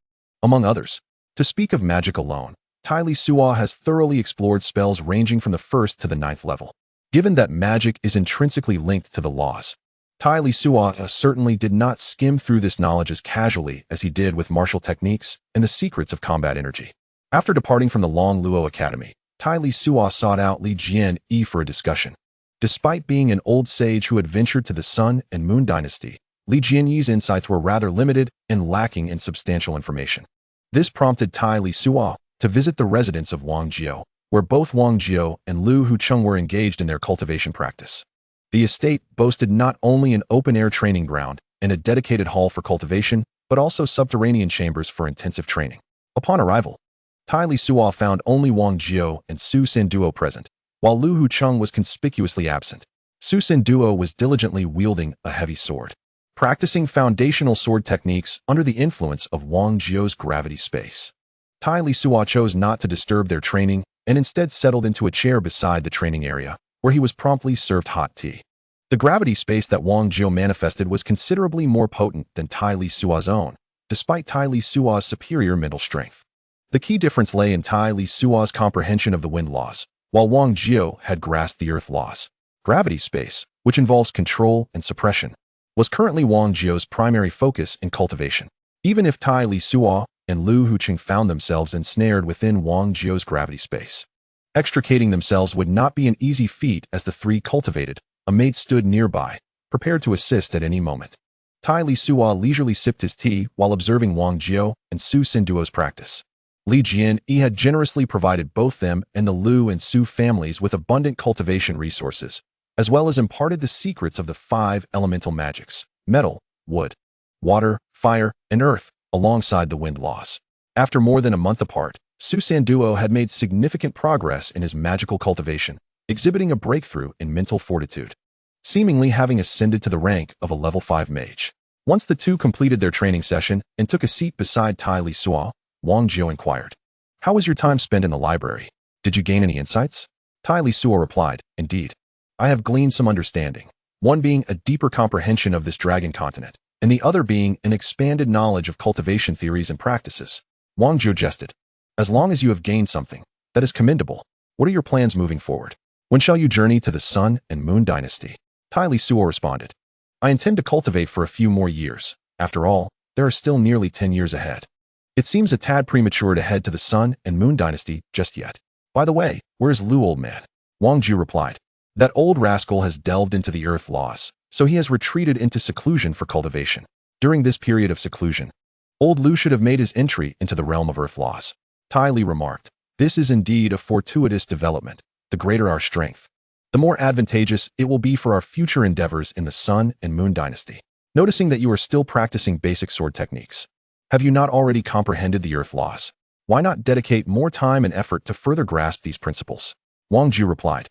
Among others, to speak of magic alone, Tai Lisuo has thoroughly explored spells ranging from the 1st to the 9th level. Given that magic is intrinsically linked to the laws, Tai Lisuo certainly did not skim through this knowledge as casually as he did with martial techniques and the secrets of combat energy. After departing from the Longluo Academy, Tai Lisuo sought out Li Jian-yi for a discussion. Despite being an old sage who had ventured to the Sun and Moon dynasty, Li Jianyi's insights were rather limited and lacking in substantial information. This prompted Tai Lisuo to visit the residence of Wang Jiao, where both Wang Jiao and Lu Hucheng were engaged in their cultivation practice. The estate boasted not only an open-air training ground and a dedicated hall for cultivation, but also subterranean chambers for intensive training. Upon arrival, Tai Lisuo found only Wang Jiao and Su Sanduo present, while Lu Hucheng was conspicuously absent. Su Sanduo was diligently wielding a heavy sword, practicing foundational sword techniques under the influence of Wang Jiao's gravity space. Tai Lisuo chose not to disturb their training and instead settled into a chair beside the training area, where he was promptly served hot tea. The gravity space that Wang Jiao manifested was considerably more potent than Tai Lisuo's own, despite Tai Lisuo's superior mental strength. The key difference lay in Tai Lisuo's comprehension of the wind laws, while Wang Jiao had grasped the earth laws. Gravity space, which involves control and suppression, was currently Wang Jiao's primary focus in cultivation. Even if Tai Lisuo and Lu Hucheng found themselves ensnared within Wang Jiao's gravity space, extricating themselves would not be an easy feat as the three cultivated. A mate stood nearby, prepared to assist at any moment. Tai Lisuo leisurely sipped his tea while observing Wang Jiao and Su Sanduo's practice. Li Jianyi had generously provided both them and the Lu and Su families with abundant cultivation resources, as well as imparted the secrets of the 5 elemental magics: metal, wood, water, fire, and earth, alongside the wind laws. After more than a month apart, Su Sanduo had made significant progress in his magical cultivation, exhibiting a breakthrough in mental fortitude, seemingly having ascended to the rank of a level 5 mage. Once the two completed their training session and took a seat beside Tai Lisuo, Wang Jiao inquired, "How was your time spent in the library? Did you gain any insights?" Tai Lisuo replied, "Indeed, I have gleaned some understanding, one being a deeper comprehension of this dragon continent, and the other being an expanded knowledge of cultivation theories and practices." Wang Jiao jested, "As long as you have gained something, that is commendable. What are your plans moving forward? When shall you journey to the Sun and Moon Dynasty?" Tai Lisuo responded, "I intend to cultivate for a few more years. After all, there are still nearly 10 years ahead. It seems a tad premature to head to the Sun and Moon Dynasty just yet. By the way, where is Lu, old man?" Wang Jiao replied, "That old rascal has delved into the earth laws, so he has retreated into seclusion for cultivation. During this period of seclusion, old Lu should have made his entry into the realm of earth laws." Tai Li remarked, "This is indeed a fortuitous development. The greater our strength, the more advantageous it will be for our future endeavors in the Sun and Moon Dynasty." Noticing that you are still practicing basic sword techniques, have you not already comprehended the earth laws? Why not dedicate more time and effort to further grasp these principles? Wang Jiao replied,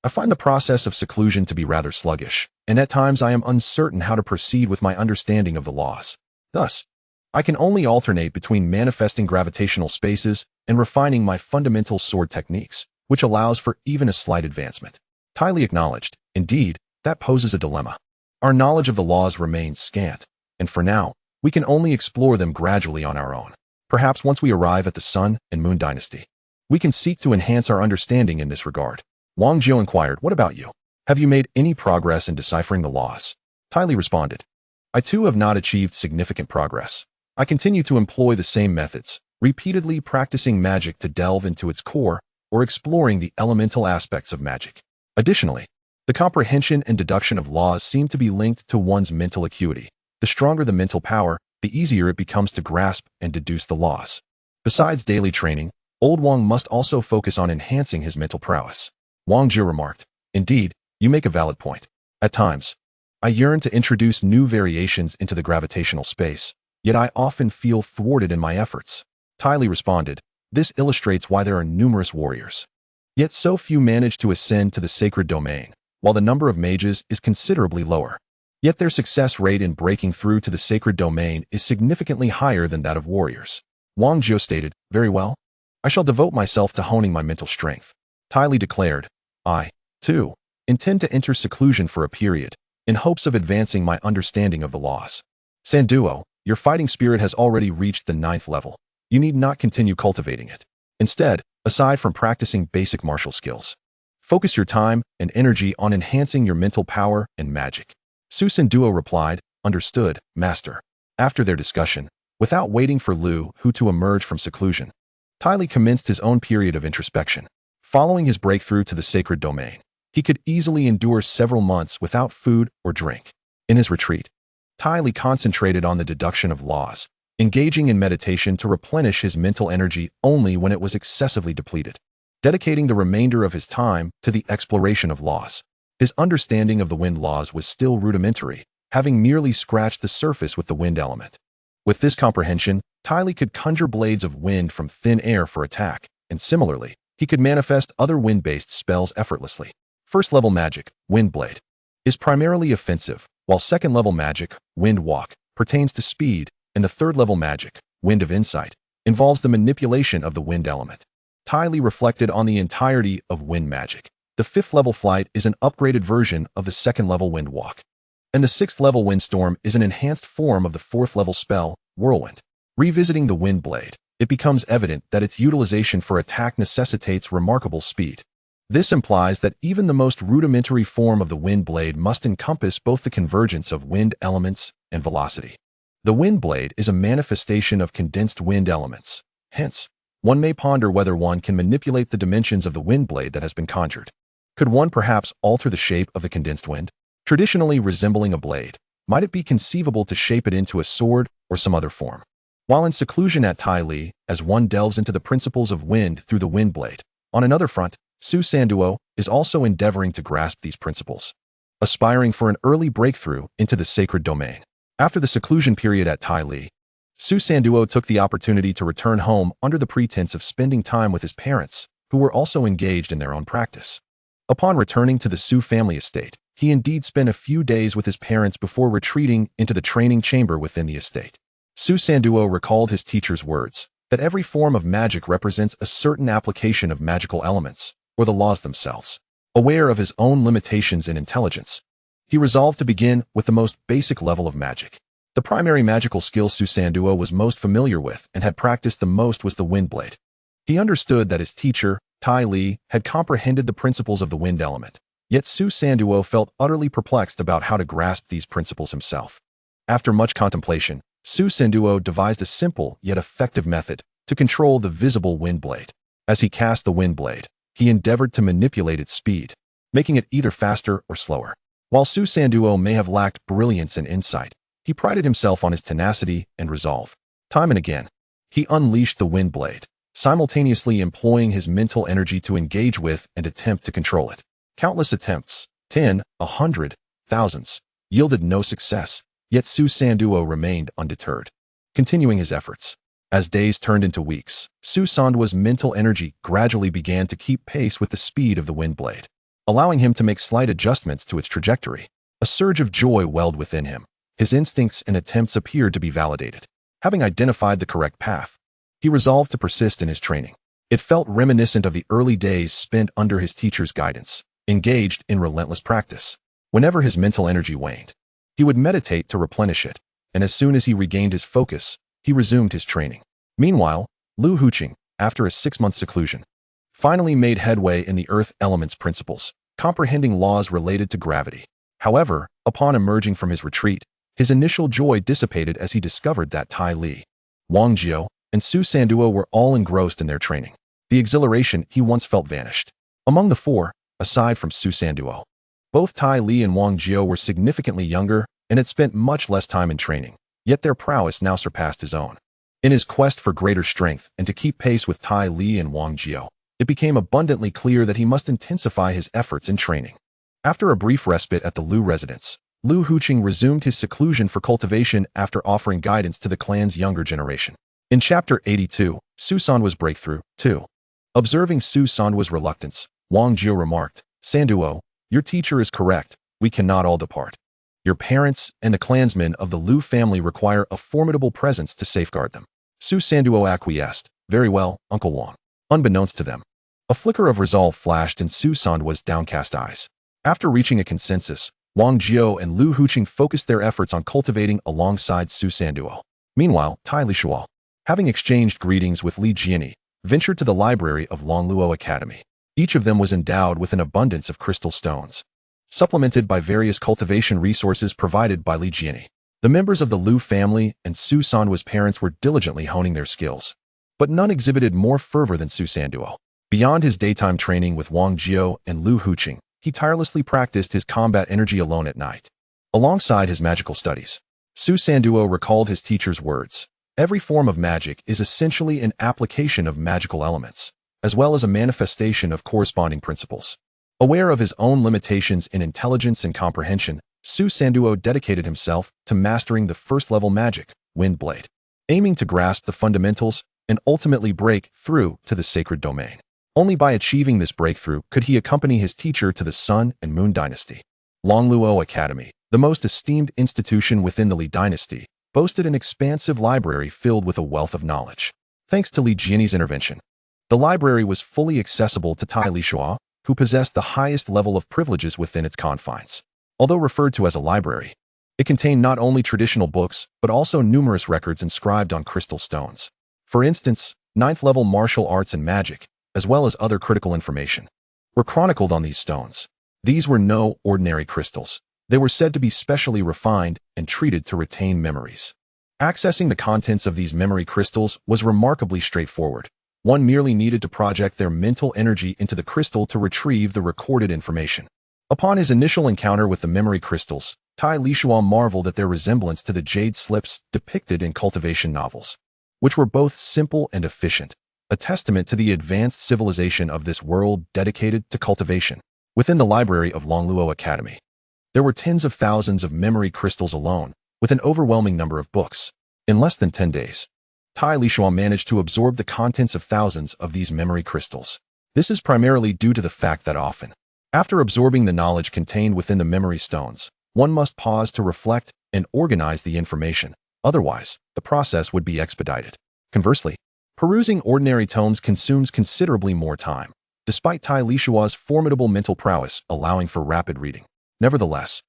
"I find the process of seclusion to be rather sluggish, and at times I am uncertain how to proceed with my understanding of the laws. Thus, I can only alternate between manifesting gravitational spaces and refining my fundamental sword techniques, which allows for even a slight advancement." Tai Li acknowledged, "Indeed, that poses a dilemma. Our knowledge of the laws remains scant, and for now, we can only explore them gradually on our own. Perhaps once we arrive at the Sun and Moon Dynasty, we can seek to enhance our understanding in this regard." Wang Jiao inquired, "What about you? Have you made any progress in deciphering the laws?" Tai Li responded, "I too have not achieved significant progress. I continue to employ the same methods, repeatedly practicing magic to delve into its core or exploring the elemental aspects of magic. Additionally, the comprehension and deduction of laws seem to be linked to one's mental acuity. The stronger the mental power, the easier it becomes to grasp and deduce the laws. Besides daily training, old Wang must also focus on enhancing his mental prowess." Wang Jiao remarked, "Indeed, you make a valid point. At times, I yearn to introduce new variations into the gravitational space, yet I often feel thwarted in my efforts." Tai Li responded, "This illustrates why there are numerous warriors, yet so few manage to ascend to the sacred domain, while the number of mages is considerably lower. Yet their success rate in breaking through to the sacred domain is significantly higher than that of warriors." Wang Jiao stated, "Very well. I shall devote myself to honing my mental strength." Tai Li declared, "I, too, intend to enter seclusion for a period, in hopes of advancing my understanding of the laws. Sanduo, your fighting spirit has already reached the 9th level. You need not continue cultivating it. Instead, aside from practicing basic martial skills, focus your time and energy on enhancing your mental power and magic." Su Sanduo replied, "Understood, master." After their discussion, without waiting for Lu Hu to emerge from seclusion, Tai Li commenced his own period of introspection. Following his breakthrough to the sacred domain, he could easily endure several months without food or drink. In his retreat, Tai Li concentrated on the deduction of laws, engaging in meditation to replenish his mental energy only when it was excessively depleted, dedicating the remainder of his time to the exploration of laws. His understanding of the wind laws was still rudimentary, having merely scratched the surface with the wind element. With this comprehension, Tai Li could conjure blades of wind from thin air for attack, and similarly, he could manifest other wind-based spells effortlessly. First-level magic, Wind Blade, is primarily offensive, while second-level magic, Wind Walk, pertains to speed, and the third-level magic, Wind of Insight, involves the manipulation of the wind element. Tai Li reflected on the entirety of wind magic. The fifth-level flight is an upgraded version of the second-level Wind Walk, and the sixth-level Windstorm is an enhanced form of the fourth-level spell, Whirlwind. Revisiting the Wind Blade, it becomes evident that its utilization for attack necessitates remarkable speed. This implies that even the most rudimentary form of the wind blade must encompass both the convergence of wind elements and velocity. The wind blade is a manifestation of condensed wind elements. Hence, one may ponder whether one can manipulate the dimensions of the wind blade that has been conjured. Could one perhaps alter the shape of the condensed wind? Traditionally resembling a blade, might it be conceivable to shape it into a sword or some other form? While in seclusion at Tai Li, as one delves into the principles of wind through the wind blade, on another front, Su Sanduo is also endeavoring to grasp these principles, aspiring for an early breakthrough into the sacred domain. After the seclusion period at Tai Li, Su Sanduo took the opportunity to return home under the pretense of spending time with his parents, who were also engaged in their own practice. Upon returning to the Su family estate, he indeed spent a few days with his parents before retreating into the training chamber within the estate. Su Sanduo recalled his teacher's words, that every form of magic represents a certain application of magical elements, or the laws themselves. Aware of his own limitations in intelligence, he resolved to begin with the most basic level of magic. The primary magical skill Su Sanduo was most familiar with and had practiced the most was the wind blade. He understood that his teacher, Tai Li, had comprehended the principles of the wind element, yet Su Sanduo felt utterly perplexed about how to grasp these principles himself. After much contemplation, Su Sanduo devised a simple yet effective method to control the visible wind blade. As he cast the wind blade, he endeavored to manipulate its speed, making it either faster or slower. While Su Sanduo may have lacked brilliance and insight, he prided himself on his tenacity and resolve. Time and again, he unleashed the wind blade, simultaneously employing his mental energy to engage with and attempt to control it. Countless attempts, 10, 100, thousands, yielded no success, yet Su Sanduo remained undeterred, continuing his efforts. As days turned into weeks, Su Sanduo's mental energy gradually began to keep pace with the speed of the wind blade, allowing him to make slight adjustments to its trajectory. A surge of joy welled within him. His instincts and attempts appeared to be validated. Having identified the correct path, he resolved to persist in his training. It felt reminiscent of the early days spent under his teacher's guidance, engaged in relentless practice. Whenever his mental energy waned, he would meditate to replenish it, and as soon as he regained his focus, he resumed his training. Meanwhile, Lu Huqing, after a 6-month seclusion, finally made headway in the earth element's principles, comprehending laws related to gravity. However, upon emerging from his retreat, his initial joy dissipated as he discovered that Tai Li, Wang Jiao, and Su Sanduo were all engrossed in their training. The exhilaration he once felt vanished. Among the four, aside from Su Sanduo, both Tai Li and Wang Jiao were significantly younger and had spent much less time in training, yet their prowess now surpassed his own. In his quest for greater strength and to keep pace with Tai Li and Wang Jiao, it became abundantly clear that he must intensify his efforts in training. After a brief respite at the Lu residence, Lu Huqing resumed his seclusion for cultivation after offering guidance to the clan's younger generation. In Chapter 82, Su Sanduo's breakthrough, 2. Observing Su Sanduo's reluctance, Wang Jiao remarked, "Sanduo, your teacher is correct, we cannot all depart. Your parents and the clansmen of the Lu family require a formidable presence to safeguard them." Su Sanduo acquiesced, "Very well, Uncle Wang." Unbeknownst to them, a flicker of resolve flashed in Su Sanduo's downcast eyes. After reaching a consensus, Wang Jiao and Lu Huqing focused their efforts on cultivating alongside Su Sanduo. Meanwhile, Tai Lisuo, having exchanged greetings with Li Jiani, ventured to the library of Longluo Academy. Each of them was endowed with an abundance of crystal stones, supplemented by various cultivation resources provided by Li Jiani. The members of the Lu family and Su Sanduo's parents were diligently honing their skills, but none exhibited more fervor than Su Sanduo. Beyond his daytime training with Wang Jiao and Lu Huqing, he tirelessly practiced his combat energy alone at night. Alongside his magical studies, Su Sanduo recalled his teacher's words. Every form of magic is essentially an application of magical elements, as well as a manifestation of corresponding principles. Aware of his own limitations in intelligence and comprehension, Su Sanduo dedicated himself to mastering the first-level magic, Wind Blade, aiming to grasp the fundamentals and ultimately break through to the sacred domain. Only by achieving this breakthrough could he accompany his teacher to the Sun and Moon Dynasty. Longluo Academy, the most esteemed institution within the Li Dynasty, boasted an expansive library filled with a wealth of knowledge. Thanks to Li Jianyi's intervention, the library was fully accessible to Tai Lisuo, who possessed the highest level of privileges within its confines. Although referred to as a library, it contained not only traditional books, but also numerous records inscribed on crystal stones. For instance, 9th-level martial arts and magic, as well as other critical information, were chronicled on these stones. These were no ordinary crystals. They were said to be specially refined and treated to retain memories. Accessing the contents of these memory crystals was remarkably straightforward. One merely needed to project their mental energy into the crystal to retrieve the recorded information. Upon his initial encounter with the memory crystals, Tai Lisuo marveled at their resemblance to the jade slips depicted in cultivation novels, which were both simple and efficient, a testament to the advanced civilization of this world dedicated to cultivation. Within the library of Longluo Academy, there were tens of thousands of memory crystals alone, with an overwhelming number of books. In less than 10 days, Tai Lisuo managed to absorb the contents of thousands of these memory crystals. This is primarily due to the fact that often, after absorbing the knowledge contained within the memory stones, one must pause to reflect and organize the information. Otherwise, the process would be expedited. Conversely, perusing ordinary tomes consumes considerably more time, despite Tai Lisuo's formidable mental prowess allowing for rapid reading. Nevertheless,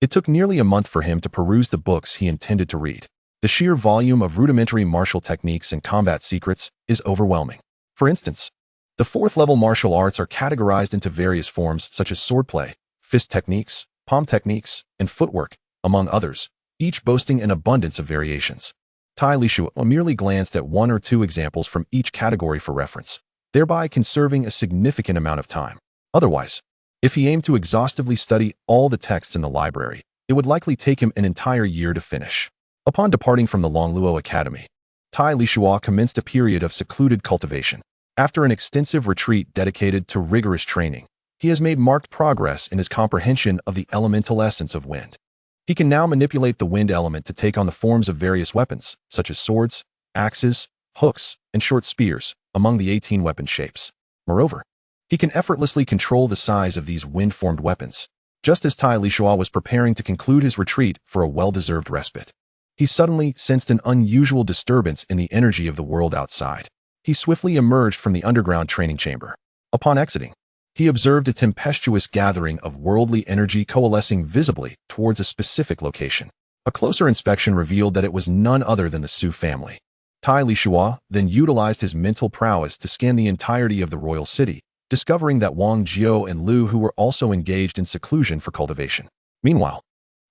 it took nearly a month for him to peruse the books he intended to read. The sheer volume of rudimentary martial techniques and combat secrets is overwhelming. For instance, the 4th-level martial arts are categorized into various forms such as swordplay, fist techniques, palm techniques, and footwork, among others, each boasting an abundance of variations. Tai Lisuo merely glanced at 1 or 2 examples from each category for reference, thereby conserving a significant amount of time. Otherwise, if he aimed to exhaustively study all the texts in the library, it would likely take him an entire year to finish. Upon departing from the Longluo Academy, Tai Lisuo commenced a period of secluded cultivation. After an extensive retreat dedicated to rigorous training, he has made marked progress in his comprehension of the elemental essence of wind. He can now manipulate the wind element to take on the forms of various weapons, such as swords, axes, hooks, and short spears, among the 18 weapon shapes. Moreover, he can effortlessly control the size of these wind-formed weapons. Just as Tai Lisuo was preparing to conclude his retreat for a well-deserved respite, he suddenly sensed an unusual disturbance in the energy of the world outside. He swiftly emerged from the underground training chamber. Upon exiting, he observed a tempestuous gathering of worldly energy coalescing visibly towards a specific location. A closer inspection revealed that it was none other than the Su family. Tai Lisuo then utilized his mental prowess to scan the entirety of the royal city, discovering that Wang Jiao and Lu Hu were also engaged in seclusion for cultivation. Meanwhile,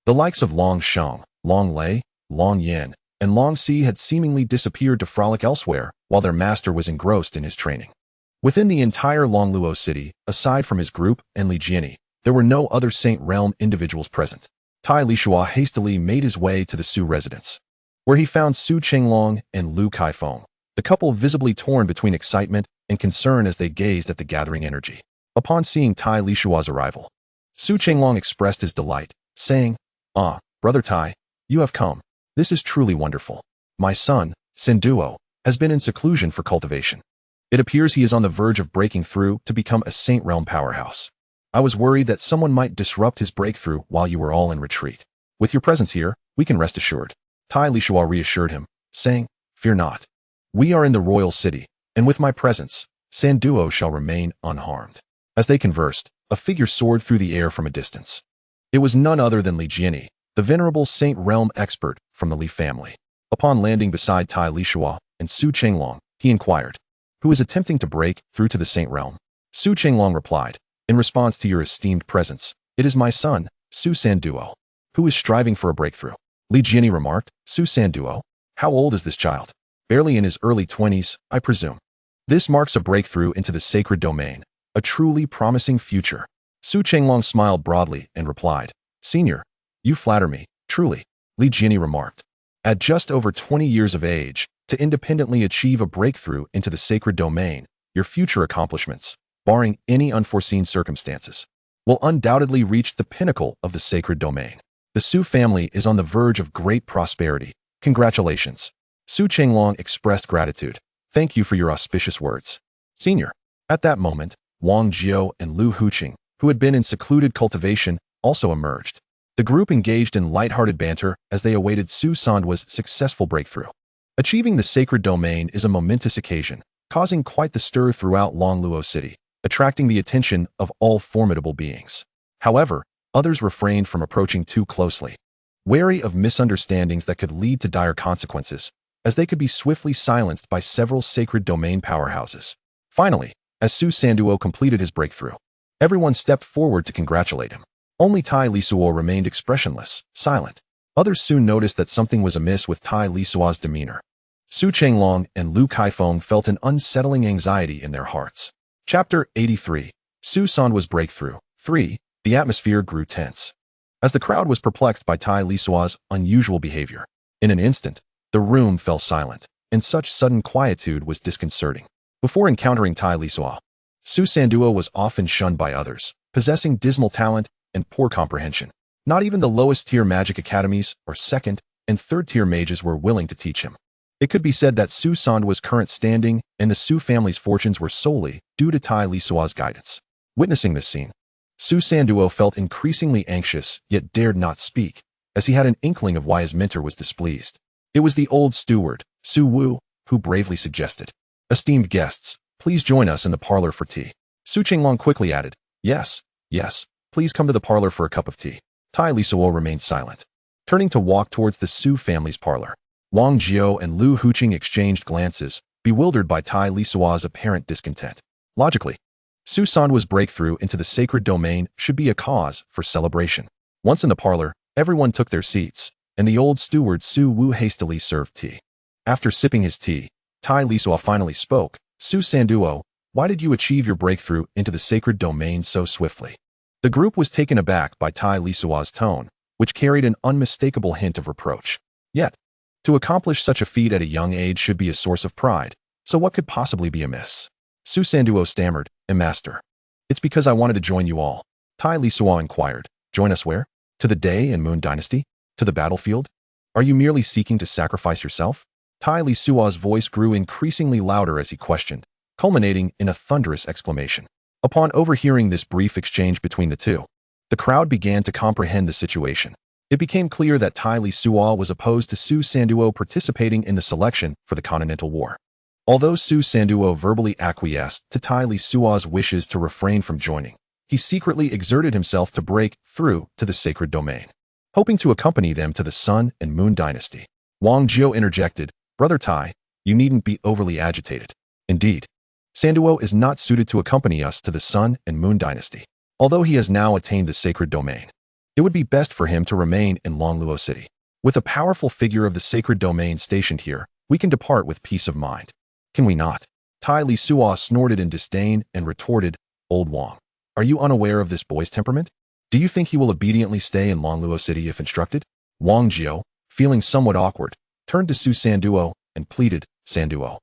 the likes of Long Sheng, Long Lei, Long Yan, and Long Si had seemingly disappeared to frolic elsewhere while their master was engrossed in his training. Within the entire Longluo city, aside from his group and Li Jianyi, there were no other Saint Realm individuals present. Tai Lisuo hastily made his way to the Su residence, where he found Su Chenglong and Lu Kaifeng, the couple visibly torn between excitement and concern as they gazed at the gathering energy. Upon seeing Tai Lisuo's arrival, Su Chenglong expressed his delight, saying, "Ah, Brother Tai, you have come. This is truly wonderful. My son, Senduo, has been in seclusion for cultivation. It appears he is on the verge of breaking through to become a Saint Realm powerhouse. I was worried that someone might disrupt his breakthrough while you were all in retreat. With your presence here, we can rest assured." Tai Lisuo reassured him, saying, "Fear not. We are in the royal city, and with my presence, Sanduo shall remain unharmed." As they conversed, a figure soared through the air from a distance. It was none other than Li Jianyi, the venerable Saint Realm expert from the Li family. Upon landing beside Tai Lisuo and Su Chenglong, he inquired, "Who is attempting to break through to the Saint Realm?" Su Chenglong replied, "In response to your esteemed presence, it is my son, Su Sanduo, who is striving for a breakthrough." Li Jianyi remarked, "Su Sanduo? How old is this child?" "Barely in his early 20s, I presume. This marks a breakthrough into the sacred domain, a truly promising future." Su Chenglong smiled broadly and replied, "Senior, you flatter me, truly." Li Jianyi remarked. At just over 20 years of age, to independently achieve a breakthrough into the sacred domain, your future accomplishments, barring any unforeseen circumstances, will undoubtedly reach the pinnacle of the sacred domain. The Su family is on the verge of great prosperity. Congratulations. Su Chenglong expressed gratitude. Thank you for your auspicious words. Senior. At that moment, Wang Jiao and Lu Huqing, who had been in secluded cultivation, also emerged. The group engaged in lighthearted banter as they awaited Su Sanduo's successful breakthrough. Achieving the sacred domain is a momentous occasion, causing quite the stir throughout Longluo City, attracting the attention of all formidable beings. However, others refrained from approaching too closely, wary of misunderstandings that could lead to dire consequences, as they could be swiftly silenced by several sacred domain powerhouses. Finally, as Su Sanduo completed his breakthrough, everyone stepped forward to congratulate him. Only Tai Lisuo remained expressionless, silent. Others soon noticed that something was amiss with Tai Lisuo's demeanor. Su Chenglong and Lu Kaifeng felt an unsettling anxiety in their hearts. Chapter 83. Su Sanduo's Breakthrough. 3. The atmosphere grew tense, as the crowd was perplexed by Tai Lisuo's unusual behavior. In an instant, the room fell silent, and such sudden quietude was disconcerting. Before encountering Tai Lisuo, Su Sanduo was often shunned by others, possessing dismal talent and poor comprehension. Not even the lowest-tier magic academies or second- and third-tier mages were willing to teach him. It could be said that Su Sanduo's current standing and the Su family's fortunes were solely due to Tai Lisuo's guidance. Witnessing this scene, Su Sanduo felt increasingly anxious, yet dared not speak, as he had an inkling of why his mentor was displeased. It was the old steward, Su Wu, who bravely suggested, "Esteemed guests, please join us in the parlor for tea." Su Chenglong quickly added, "Yes, yes, please come to the parlor for a cup of tea." Tai Lisuo remained silent, turning to walk towards the Su family's parlor. Wang Jiao and Lu Huqing exchanged glances, bewildered by Tai Lisuo's apparent discontent. Logically, Su Sanduo's breakthrough into the sacred domain should be a cause for celebration. Once in the parlor, everyone took their seats, and the old steward Su Wu hastily served tea. After sipping his tea, Tai Lisuo finally spoke. "Su Sanduo, why did you achieve your breakthrough into the sacred domain so swiftly?" The group was taken aback by Tai Lisuo's tone, which carried an unmistakable hint of reproach. Yet, to accomplish such a feat at a young age should be a source of pride, so what could possibly be amiss? Su Sanduo stammered, "Master, it's because I wanted to join you all." Tai Lisuo inquired, "Join us where? To the Day and Moon Dynasty? To the battlefield? Are you merely seeking to sacrifice yourself?" Tai Lisuo's voice grew increasingly louder as he questioned, culminating in a thunderous exclamation. Upon overhearing this brief exchange between the two, the crowd began to comprehend the situation. It became clear that Tai Lisuo was opposed to Su Sanduo participating in the selection for the Continental War. Although Su Sanduo verbally acquiesced to Tai Lisuo's wishes to refrain from joining, he secretly exerted himself to break through to the sacred domain, hoping to accompany them to the Sun and Moon Dynasty. Wang Jiao interjected, "Brother Tai, you needn't be overly agitated. Indeed, Sanduo is not suited to accompany us to the Sun and Moon Dynasty. Although he has now attained the sacred domain, it would be best for him to remain in Longluo City. With a powerful figure of the sacred domain stationed here, we can depart with peace of mind. Can we not?" Tai Lisuo snorted in disdain and retorted, "Old Wang, are you unaware of this boy's temperament? Do you think he will obediently stay in Longluo City if instructed?" Wang Jiao, feeling somewhat awkward, turned to Su Sanduo and pleaded, "Sanduo,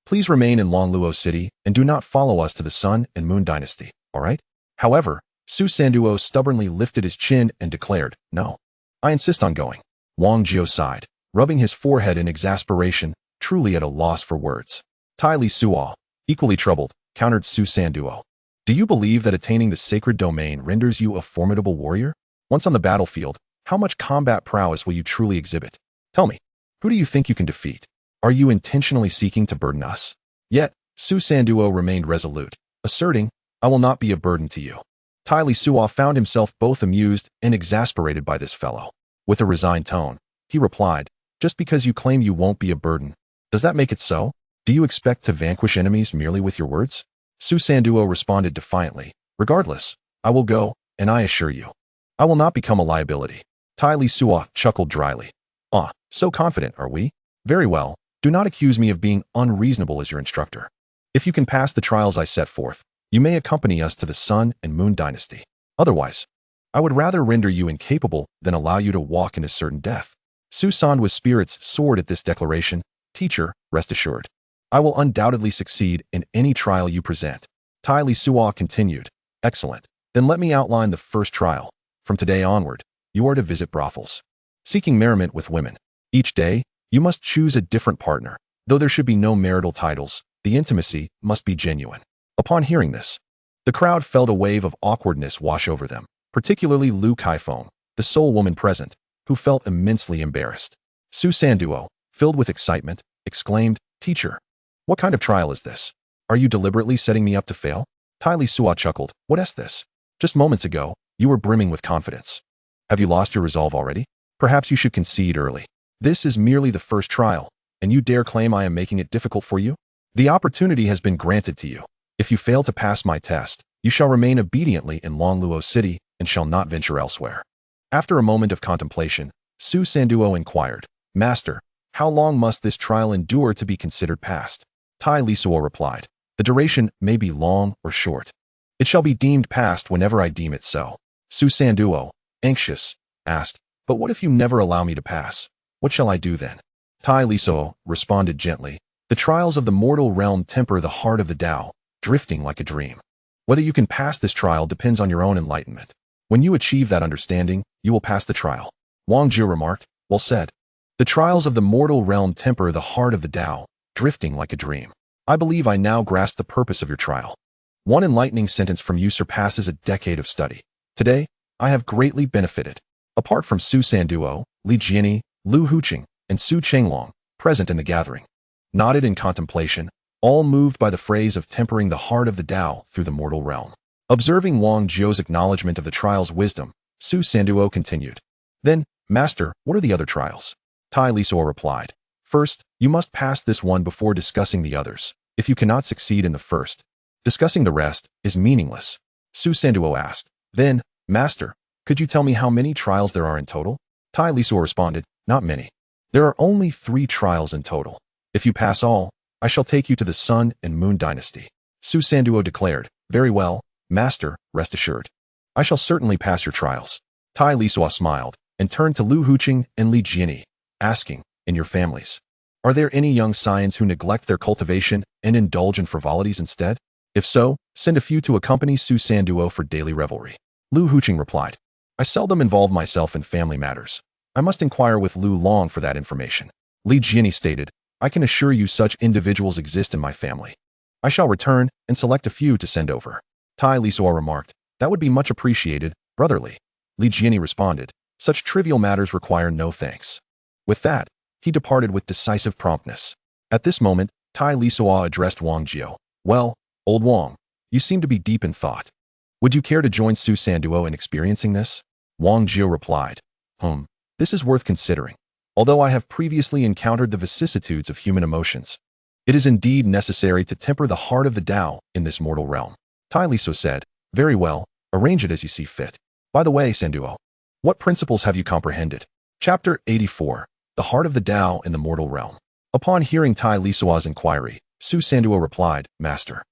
please remain in Longluo City and do not follow us to the Sun and Moon Dynasty, all right?" However, Su Sanduo stubbornly lifted his chin and declared, "No, I insist on going." Wang Jiao sighed, rubbing his forehead in exasperation, truly at a loss for words. Tai Lisuo, equally troubled, countered Su Sanduo. "Do you believe that attaining the sacred domain renders you a formidable warrior? Once on the battlefield, how much combat prowess will you truly exhibit? Tell me, who do you think you can defeat? Are you intentionally seeking to burden us?" Yet, Su Sanduo remained resolute, asserting, "I will not be a burden to you." Tai Lisuo found himself both amused and exasperated by this fellow. With a resigned tone, he replied, "Just because you claim you won't be a burden, does that make it so? Do you expect to vanquish enemies merely with your words?" Su Sanduo responded defiantly, "Regardless, I will go, and I assure you, I will not become a liability." Tai Lisuo chuckled dryly. "Ah, so confident, are we? Very well, do not accuse me of being unreasonable as your instructor. If you can pass the trials I set forth, you may accompany us to the Sun and Moon Dynasty. Otherwise, I would rather render you incapable than allow you to walk into certain death." Su-san with spirits soared at this declaration. Teacher, rest assured. I will undoubtedly succeed in any trial you present. Tai Lisuo continued. Excellent. Then let me outline the first trial. From today onward, you are to visit brothels, seeking merriment with women. Each day, you must choose a different partner. Though there should be no marital titles, the intimacy must be genuine. Upon hearing this, the crowd felt a wave of awkwardness wash over them, particularly Lu Kaifeng, the sole woman present, who felt immensely embarrassed. Su Sanduo, filled with excitement, exclaimed, Teacher, what kind of trial is this? Are you deliberately setting me up to fail? Tai Lisuo chuckled. What is this? Just moments ago, you were brimming with confidence. Have you lost your resolve already? Perhaps you should concede early. This is merely the first trial, and you dare claim I am making it difficult for you? The opportunity has been granted to you. If you fail to pass my test, you shall remain obediently in Longluo City and shall not venture elsewhere. After a moment of contemplation, Su Sanduo inquired, Master, how long must this trial endure to be considered passed? Tai Lisuo replied, the duration may be long or short. It shall be deemed passed whenever I deem it so. Su Sanduo, anxious, asked, but what if you never allow me to pass? What shall I do then? Tai Lisuo responded gently, the trials of the mortal realm temper the heart of the Tao, drifting like a dream. Whether you can pass this trial depends on your own enlightenment. When you achieve that understanding, you will pass the trial. Wang Jiu remarked, well said. The trials of the mortal realm temper the heart of the Tao, drifting like a dream. I believe I now grasp the purpose of your trial. One enlightening sentence from you surpasses a decade of study. Today, I have greatly benefited. Apart from Su Sanduo, Li Jiani, Lu Huqing, and Su Chenglong, present in the gathering, nodded in contemplation, all moved by the phrase of tempering the heart of the Tao through the mortal realm. Observing Wang Jiu's acknowledgement of the trial's wisdom, Su Sanduo continued. Then, Master, what are the other trials? Tai Lisuo replied. First, you must pass this one before discussing the others. If you cannot succeed in the first, discussing the rest is meaningless. Su Sanduo asked. Then, Master, could you tell me how many trials there are in total? Tai Lisuo responded, not many. There are only 3 trials in total. If you pass all, I shall take you to the Sun and Moon dynasty. Su Sanduo declared, very well, Master, rest assured. I shall certainly pass your trials. Tai Lisuo smiled and turned to Lu Huqing and Li Jiani, asking, in your families, are there any young scions who neglect their cultivation and indulge in frivolities instead? If so, send a few to accompany Su Sanduo for daily revelry. Lu Huqing replied, I seldom involve myself in family matters. I must inquire with Lu Long for that information. Li Jiani stated, I can assure you such individuals exist in my family. I shall return and select a few to send over. Tai Lisuo remarked, that would be much appreciated, brotherly. Li Jiani responded, such trivial matters require no thanks. With that, he departed with decisive promptness. At this moment, Tai Lisuo addressed Wang Jiu. Well, old Wang, you seem to be deep in thought. Would you care to join Su Sanduo in experiencing this? Wang Jiu replied, this is worth considering. Although I have previously encountered the vicissitudes of human emotions, it is indeed necessary to temper the heart of the Tao in this mortal realm. Tai Lisuo said, very well, arrange it as you see fit. By the way, Sanduo, what principles have you comprehended? Chapter 84. The Heart of the Tao in the Mortal Realm. Upon hearing Tai Lisuo's inquiry, Su Sanduo replied, Master,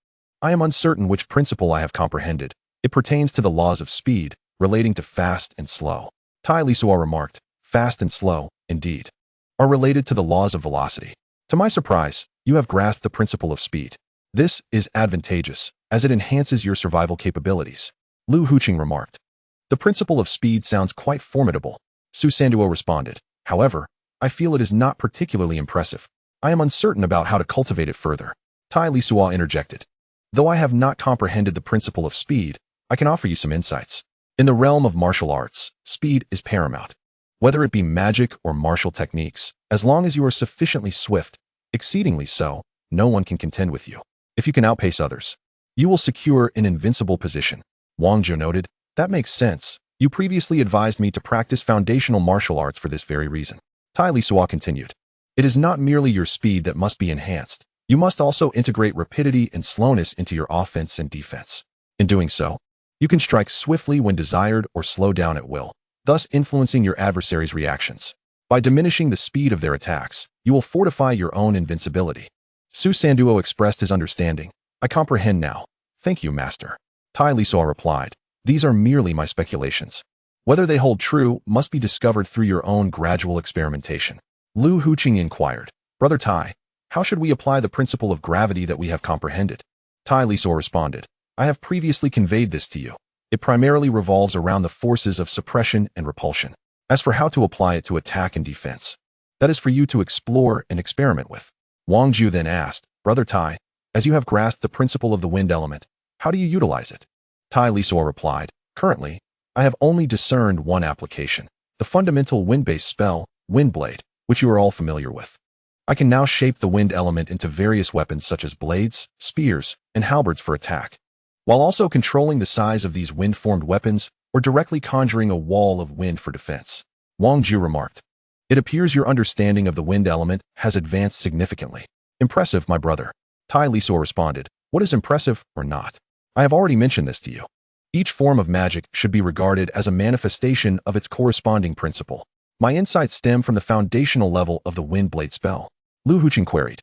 I am uncertain which principle I have comprehended. It pertains to the laws of speed, relating to fast and slow. Tai Lisuo remarked, fast and slow, indeed, are related to the laws of velocity. To my surprise, you have grasped the principle of speed. This is advantageous, as it enhances your survival capabilities. Lu Huqing remarked. The principle of speed sounds quite formidable. Su Sanduo responded. However, I feel it is not particularly impressive. I am uncertain about how to cultivate it further. Tai Lisuo interjected. Though I have not comprehended the principle of speed, I can offer you some insights. In the realm of martial arts, speed is paramount. Whether it be magic or martial techniques, as long as you are sufficiently swift, exceedingly so, no one can contend with you. If you can outpace others, you will secure an invincible position. Wang Jiu noted, that makes sense. You previously advised me to practice foundational martial arts for this very reason. Tai Lisuo continued. It is not merely your speed that must be enhanced. You must also integrate rapidity and slowness into your offense and defense. In doing so, you can strike swiftly when desired or slow down at will, thus influencing your adversary's reactions. By diminishing the speed of their attacks, you will fortify your own invincibility. Su Sanduo expressed his understanding. I comprehend now. Thank you, Master. Tai Lisuo replied. These are merely my speculations. Whether they hold true must be discovered through your own gradual experimentation. Lu Huqing inquired, Brother Tai, how should we apply the principle of gravity that we have comprehended? Tai Lisuo responded, I have previously conveyed this to you. It primarily revolves around the forces of suppression and repulsion. As for how to apply it to attack and defense, that is for you to explore and experiment with. Wang Jiu then asked, Brother Tai, as you have grasped the principle of the wind element, how do you utilize it? Tai Lisuo replied, currently, I have only discerned one application, the fundamental wind-based spell, Windblade, which you are all familiar with. I can now shape the wind element into various weapons such as blades, spears, and halberds for attack, while also controlling the size of these wind-formed weapons or directly conjuring a wall of wind for defense. Wang Jiu remarked, It appears your understanding of the wind element has advanced significantly. Impressive, my brother. Tai Lisuo responded, What is impressive or not? I have already mentioned this to you. Each form of magic should be regarded as a manifestation of its corresponding principle. My insights stem from the foundational level of the Windblade spell. Lu Huqing queried,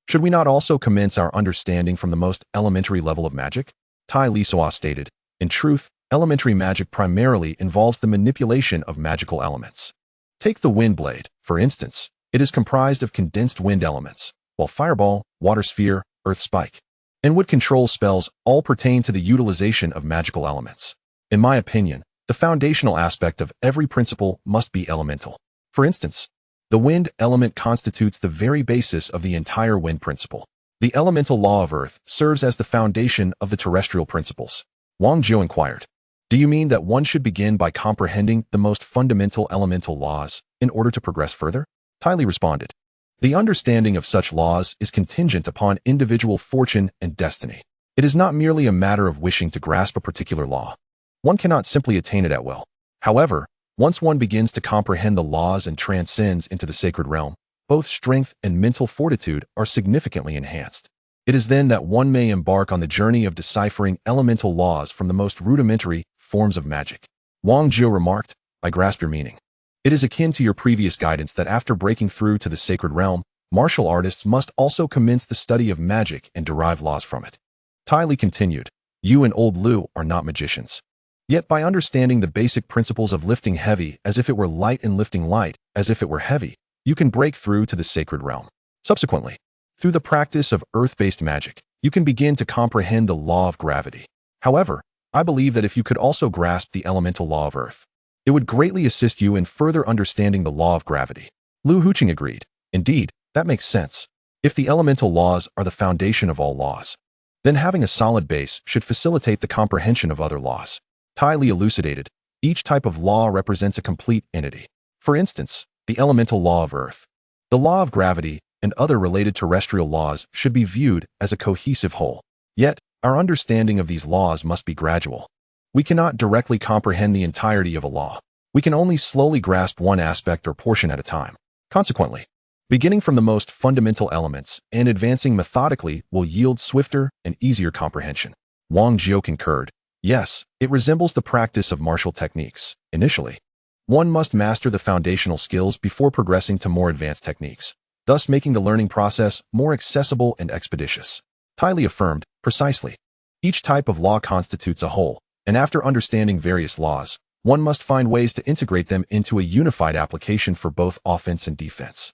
Should we not also commence our understanding from the most elementary level of magic? Tai Lisuo stated, In truth, elementary magic primarily involves the manipulation of magical elements. Take the Windblade, for instance. It is comprised of condensed wind elements, while Fireball, Water Sphere, Earth Spike, and Wood Control spells all pertain to the utilization of magical elements. In my opinion, the foundational aspect of every principle must be elemental. For instance, the wind element constitutes the very basis of the entire wind principle. The elemental law of Earth serves as the foundation of the terrestrial principles. Wang Jiu inquired, Do you mean that one should begin by comprehending the most fundamental elemental laws in order to progress further? Tai Li responded, The understanding of such laws is contingent upon individual fortune and destiny. It is not merely a matter of wishing to grasp a particular law. One cannot simply attain it at will. However, once one begins to comprehend the laws and transcends into the sacred realm, both strength and mental fortitude are significantly enhanced. It is then that one may embark on the journey of deciphering elemental laws from the most rudimentary forms of magic. Wang Jiu remarked, I grasp your meaning. It is akin to your previous guidance that after breaking through to the sacred realm, martial artists must also commence the study of magic and derive laws from it. Tai Li continued, You and old Lu are not magicians. Yet by understanding the basic principles of lifting heavy as if it were light and lifting light as if it were heavy, you can break through to the sacred realm. Subsequently, through the practice of earth-based magic, you can begin to comprehend the law of gravity. However, I believe that if you could also grasp the elemental law of Earth, it would greatly assist you in further understanding the law of gravity. Lu Huqing agreed. Indeed, that makes sense. If the elemental laws are the foundation of all laws, then having a solid base should facilitate the comprehension of other laws. Tai Li elucidated, each type of law represents a complete entity. For instance, the elemental law of Earth, the law of gravity, and other related terrestrial laws should be viewed as a cohesive whole. Yet, our understanding of these laws must be gradual. We cannot directly comprehend the entirety of a law. We can only slowly grasp one aspect or portion at a time. Consequently, beginning from the most fundamental elements and advancing methodically will yield swifter and easier comprehension. Wang Jiu concurred. Yes, it resembles the practice of martial techniques. Initially, one must master the foundational skills before progressing to more advanced techniques, thus making the learning process more accessible and expeditious. Tai Li affirmed, precisely. Each type of law constitutes a whole, and after understanding various laws, one must find ways to integrate them into a unified application for both offense and defense.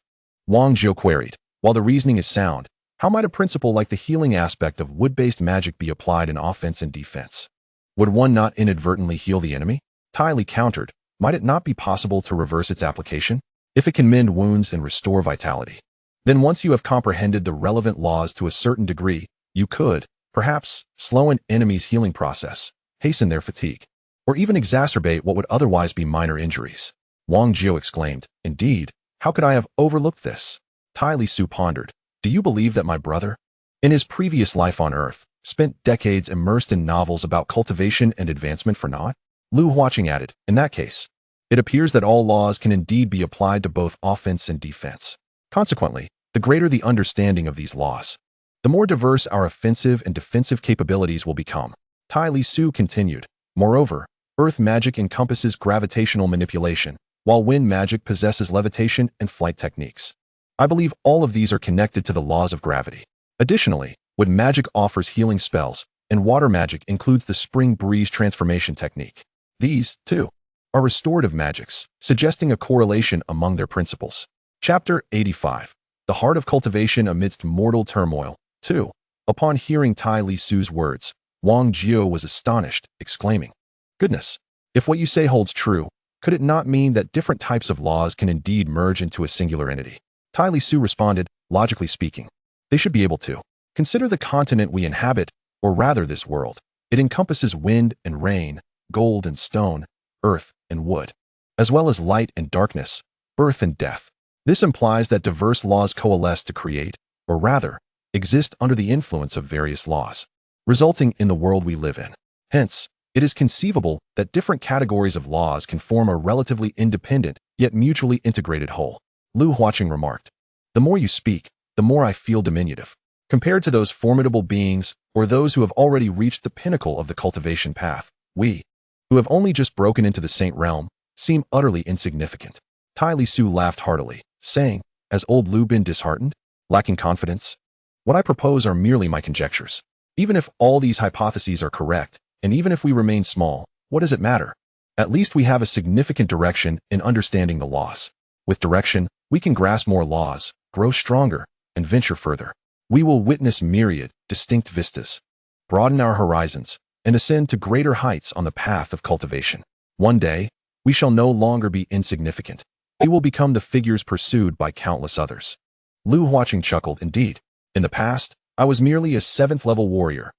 Wang Jiu queried, while the reasoning is sound, how might a principle like the healing aspect of wood-based magic be applied in offense and defense? Would one not inadvertently heal the enemy? Tai Li countered, might it not be possible to reverse its application? If it can mend wounds and restore vitality, then once you have comprehended the relevant laws to a certain degree, you could, perhaps, slow an enemy's healing process, hasten their fatigue, or even exacerbate what would otherwise be minor injuries. Wang Jiu exclaimed, Indeed, how could I have overlooked this? Tai Lisuo pondered, Do you believe that my brother, in his previous life on Earth, spent decades immersed in novels about cultivation and advancement for naught? Lu Huqing added, In that case, it appears that all laws can indeed be applied to both offense and defense. Consequently, the greater the understanding of these laws, the more diverse our offensive and defensive capabilities will become. Tai Lisuo continued, Moreover, earth magic encompasses gravitational manipulation, while wind magic possesses levitation and flight techniques. I believe all of these are connected to the laws of gravity. Additionally, wood magic offers healing spells, and water magic includes the spring breeze transformation technique. These, too, are restorative magics, suggesting a correlation among their principles. Chapter 85. The Heart of Cultivation Amidst Mortal Turmoil. 2. Upon hearing Tai Lisuo's words, Wang Jiao was astonished, exclaiming, "Goodness! If what you say holds true, could it not mean that different types of laws can indeed merge into a singular entity?" Tai Lisuo responded, "Logically speaking, they should be able to. Consider the continent we inhabit, or rather this world. It encompasses wind and rain, gold and stone, earth and wood, as well as light and darkness, birth and death. This implies that diverse laws coalesce to create, or rather, exist under the influence of various laws, resulting in the world we live in. Hence, it is conceivable that different categories of laws can form a relatively independent, yet mutually integrated whole." Lu Huaqing remarked, "The more you speak, the more I feel diminutive. Compared to those formidable beings, or those who have already reached the pinnacle of the cultivation path, we, who have only just broken into the saint realm, seem utterly insignificant." Tai Lisuo laughed heartily, saying, "Has old Lu been disheartened? Lacking confidence? What I propose are merely my conjectures. Even if all these hypotheses are correct, and even if we remain small, what does it matter? At least we have a significant direction in understanding the laws. With direction, we can grasp more laws, grow stronger, and venture further. We will witness myriad, distinct vistas, broaden our horizons, and ascend to greater heights on the path of cultivation. One day, we shall no longer be insignificant. We will become the figures pursued by countless others." Lu Huaqing chuckled. "Indeed, in the past, I was merely a seventh-level warrior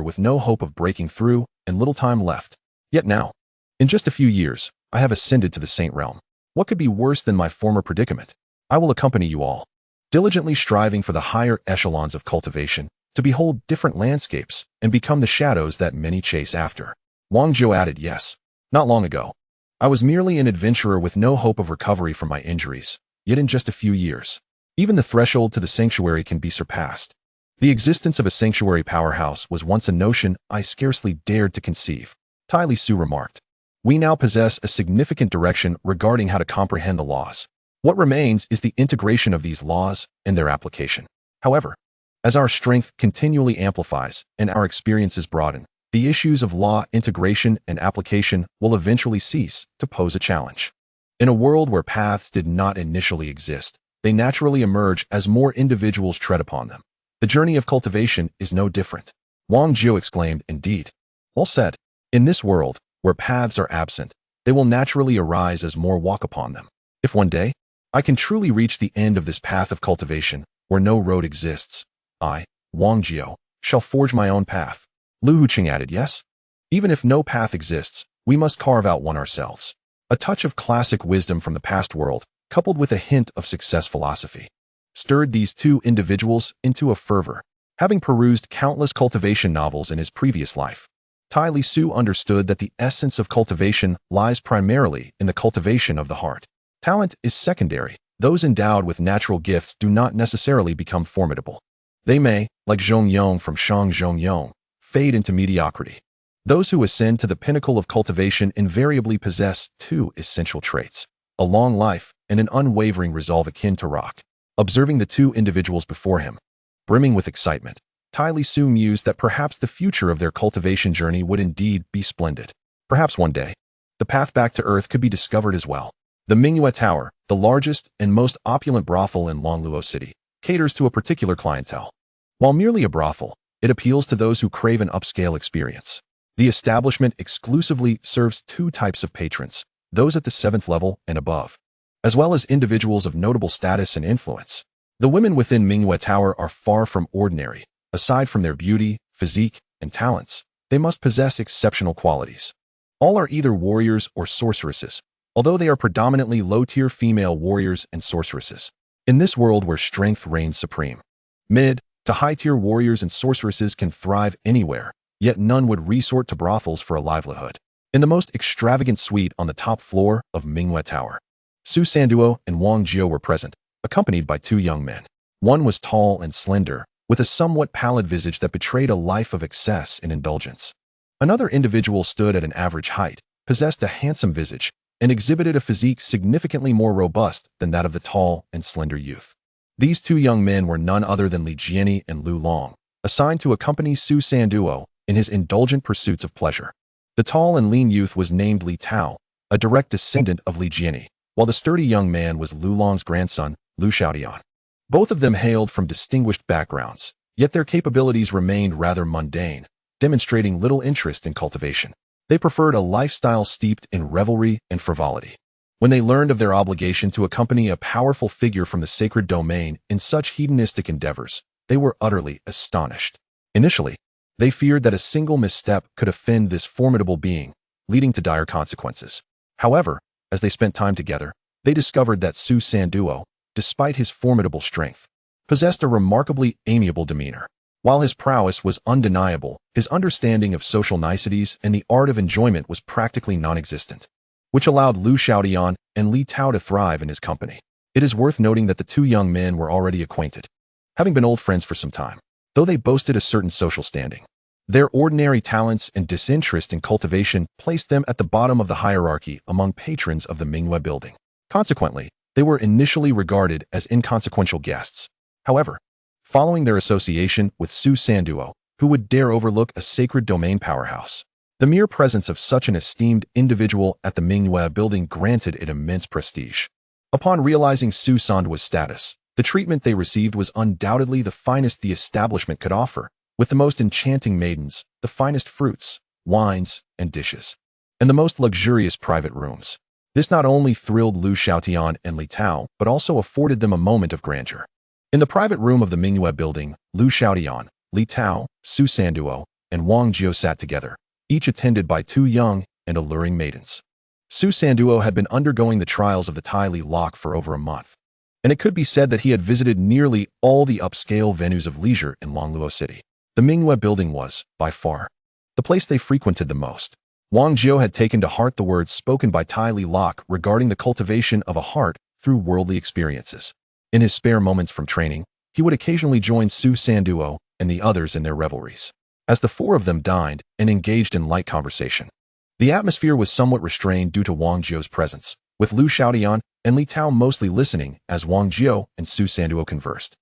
with no hope of breaking through and little time left. Yet now, in just a few years, I have ascended to the saint realm. What could be worse than my former predicament? I will accompany you all, diligently striving for the higher echelons of cultivation, to behold different landscapes and become the shadows that many chase after." Wang Jiao added, "Yes, not long ago, I was merely an adventurer with no hope of recovery from my injuries, yet in just a few years, even the threshold to the sanctuary can be surpassed. The existence of a sanctuary powerhouse was once a notion I scarcely dared to conceive." Tai Lisuo remarked, "We now possess a significant direction regarding how to comprehend the laws. What remains is the integration of these laws and their application. However, as our strength continually amplifies and our experiences broaden, the issues of law integration and application will eventually cease to pose a challenge. In a world where paths did not initially exist, they naturally emerge as more individuals tread upon them. The journey of cultivation is no different." Wang Jiao exclaimed, "Indeed. Well said. In this world, where paths are absent, they will naturally arise as more walk upon them. If one day, I can truly reach the end of this path of cultivation, where no road exists, I, Wang Jiao, shall forge my own path." Lu Huqing added, "Yes. Even if no path exists, we must carve out one ourselves." A touch of classic wisdom from the past world, coupled with a hint of success philosophy, stirred these two individuals into a fervor. Having perused countless cultivation novels in his previous life, Tai Lisuo understood that the essence of cultivation lies primarily in the cultivation of the heart. Talent is secondary. Those endowed with natural gifts do not necessarily become formidable. They may, like Zhong Yong from Shang Zhong Yong, fade into mediocrity. Those who ascend to the pinnacle of cultivation invariably possess two essential traits: a long life and an unwavering resolve akin to rock. Observing the two individuals before him, brimming with excitement, Tai Lisuo mused that perhaps the future of their cultivation journey would indeed be splendid. Perhaps one day, the path back to earth could be discovered as well. The Mingyue Tower, the largest and most opulent brothel in Longluo City, caters to a particular clientele. While merely a brothel, it appeals to those who crave an upscale experience. The establishment exclusively serves two types of patrons, those at the 7th level and above, as well as individuals of notable status and influence. The women within Mingyue Tower are far from ordinary. Aside from their beauty, physique, and talents, they must possess exceptional qualities. All are either warriors or sorceresses, although they are predominantly low-tier female warriors and sorceresses. In this world where strength reigns supreme, mid to high-tier warriors and sorceresses can thrive anywhere, yet none would resort to brothels for a livelihood. In the most extravagant suite on the top floor of Mingyue Tower, Su Sanduo and Wang Jiao were present, accompanied by two young men. One was tall and slender, with a somewhat pallid visage that betrayed a life of excess and indulgence. Another individual stood at an average height, possessed a handsome visage, and exhibited a physique significantly more robust than that of the tall and slender youth. These two young men were none other than Li Jianyi and Lu Long, assigned to accompany Su Sanduo in his indulgent pursuits of pleasure. The tall and lean youth was named Li Tao, a direct descendant of Li Jiani, while the sturdy young man was Lu Long's grandson, Lu Xiaotian. Both of them hailed from distinguished backgrounds, yet their capabilities remained rather mundane, demonstrating little interest in cultivation. They preferred a lifestyle steeped in revelry and frivolity. When they learned of their obligation to accompany a powerful figure from the sacred domain in such hedonistic endeavors, they were utterly astonished. Initially, they feared that a single misstep could offend this formidable being, leading to dire consequences. However, as they spent time together, they discovered that Su Sanduo, despite his formidable strength, possessed a remarkably amiable demeanor. While his prowess was undeniable, his understanding of social niceties and the art of enjoyment was practically non-existent, which allowed Lu Xiaotian and Li Tao to thrive in his company. It is worth noting that the two young men were already acquainted, having been old friends for some time, though they boasted a certain social standing. Their ordinary talents and disinterest in cultivation placed them at the bottom of the hierarchy among patrons of the Mingyue building. Consequently, they were initially regarded as inconsequential guests. However, following their association with Su Sanduo, who would dare overlook a sacred domain powerhouse, the mere presence of such an esteemed individual at the Mingyue building granted it immense prestige. Upon realizing Su Sanduo's status, the treatment they received was undoubtedly the finest the establishment could offer, with the most enchanting maidens, the finest fruits, wines, and dishes, and the most luxurious private rooms. This not only thrilled Lu Xiaotian and Li Tao, but also afforded them a moment of grandeur. In the private room of the Mingyue building, Lu Xiaotian, Li Tao, Su Sanduo, and Wang Jiu sat together, each attended by two young and alluring maidens. Su Sanduo had been undergoing the trials of the Tai Li lock for over a month, and it could be said that he had visited nearly all the upscale venues of leisure in Longluo City. The Mingyue building was, by far, the place they frequented the most. Wang Jiu had taken to heart the words spoken by Tai Li Locke regarding the cultivation of a heart through worldly experiences. In his spare moments from training, he would occasionally join Su Sanduo and the others in their revelries. As the four of them dined and engaged in light conversation, the atmosphere was somewhat restrained due to Wang Jiu's presence, with Lu Xiaotian and Li Tao mostly listening as Wang Jiu and Su Sanduo conversed.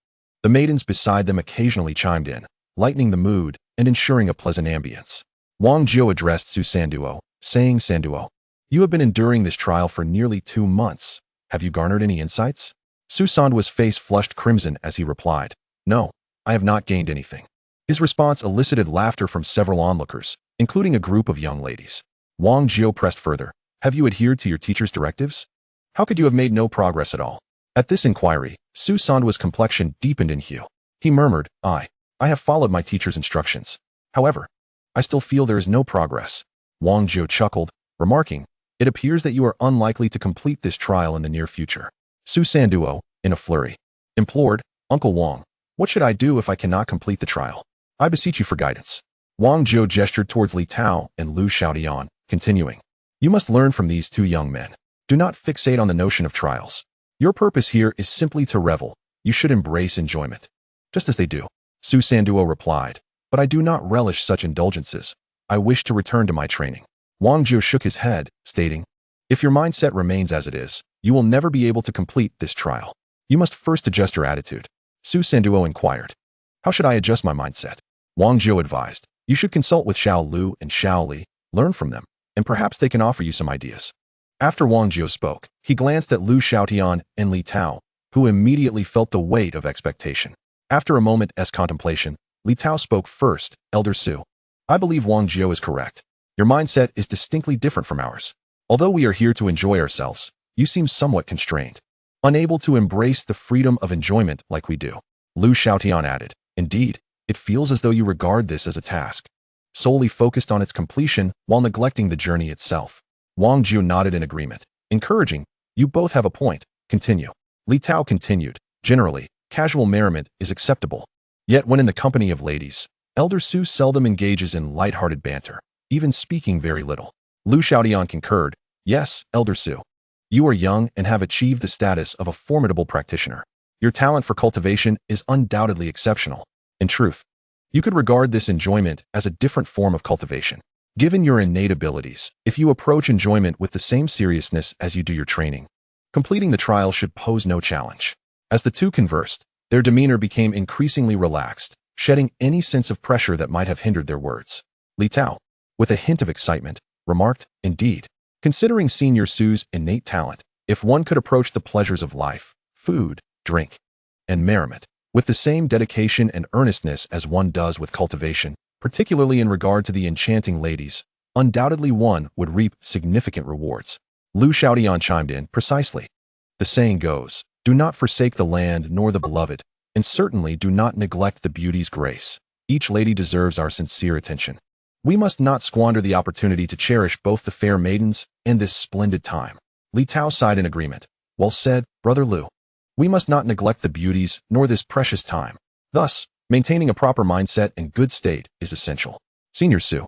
The maidens beside them occasionally chimed in, lightening the mood and ensuring a pleasant ambience. Wang Jiu addressed Su Sanduo, saying, "Sanduo, you have been enduring this trial for nearly 2 months. Have you garnered any insights?" Su Sanduo's face flushed crimson as he replied, "No, I have not gained anything." His response elicited laughter from several onlookers, including a group of young ladies. Wang Jiu pressed further, "Have you adhered to your teacher's directives? How could you have made no progress at all?" At this inquiry, Su Sanduo's complexion deepened in hue. He murmured, I have followed my teacher's instructions. However, I still feel there is no progress." Wang Jiu chuckled, remarking, "It appears that you are unlikely to complete this trial in the near future." Su Sanduo, in a flurry, implored, "Uncle Wang, what should I do if I cannot complete the trial? I beseech you for guidance." Wang Jiu gestured towards Li Tao and Lu Xiaotian, continuing, "You must learn from these two young men. Do not fixate on the notion of trials. Your purpose here is simply to revel. You should embrace enjoyment, just as they do." Su Sanduo replied, "But I do not relish such indulgences. I wish to return to my training." Wang Jiu shook his head, stating, "If your mindset remains as it is, you will never be able to complete this trial. You must first adjust your attitude." Su Sanduo inquired, "How should I adjust my mindset?" Wang Jiu advised, "You should consult with Xiao Lu and Xiao Li, learn from them, and perhaps they can offer you some ideas." After Wang Jiu spoke, he glanced at Lu Xiaotian and Li Tao, who immediately felt the weight of expectation. After a moment's contemplation, Li Tao spoke first, "Elder Su, I believe Wang Jiu is correct. Your mindset is distinctly different from ours. Although we are here to enjoy ourselves, you seem somewhat constrained, unable to embrace the freedom of enjoyment like we do." Lu Xiaotian added, "Indeed, it feels as though you regard this as a task, solely focused on its completion while neglecting the journey itself." Wang Jiu nodded in agreement, encouraging, "You both have a point. Continue." Li Tao continued, "Generally, casual merriment is acceptable. Yet when in the company of ladies, Elder Su seldom engages in light-hearted banter, even speaking very little." Lu Xiaotian concurred, "Yes, Elder Su. You are young and have achieved the status of a formidable practitioner. Your talent for cultivation is undoubtedly exceptional. In truth, you could regard this enjoyment as a different form of cultivation. Given your innate abilities, if you approach enjoyment with the same seriousness as you do your training, completing the trial should pose no challenge." As the two conversed, their demeanor became increasingly relaxed, shedding any sense of pressure that might have hindered their words. Li Tao, with a hint of excitement, remarked, indeed. Considering Senior Su's innate talent, if one could approach the pleasures of life, food, drink, and merriment, with the same dedication and earnestness as one does with cultivation, particularly in regard to the enchanting ladies, undoubtedly one would reap significant rewards. Lu Xiaodian chimed in, precisely. The saying goes, do not forsake the land nor the beloved, and certainly do not neglect the beauty's grace. Each lady deserves our sincere attention. We must not squander the opportunity to cherish both the fair maidens and this splendid time. Li Tao sighed in agreement. Well said, Brother Lu. We must not neglect the beauties nor this precious time. Thus, maintaining a proper mindset and good state is essential. Senior Su,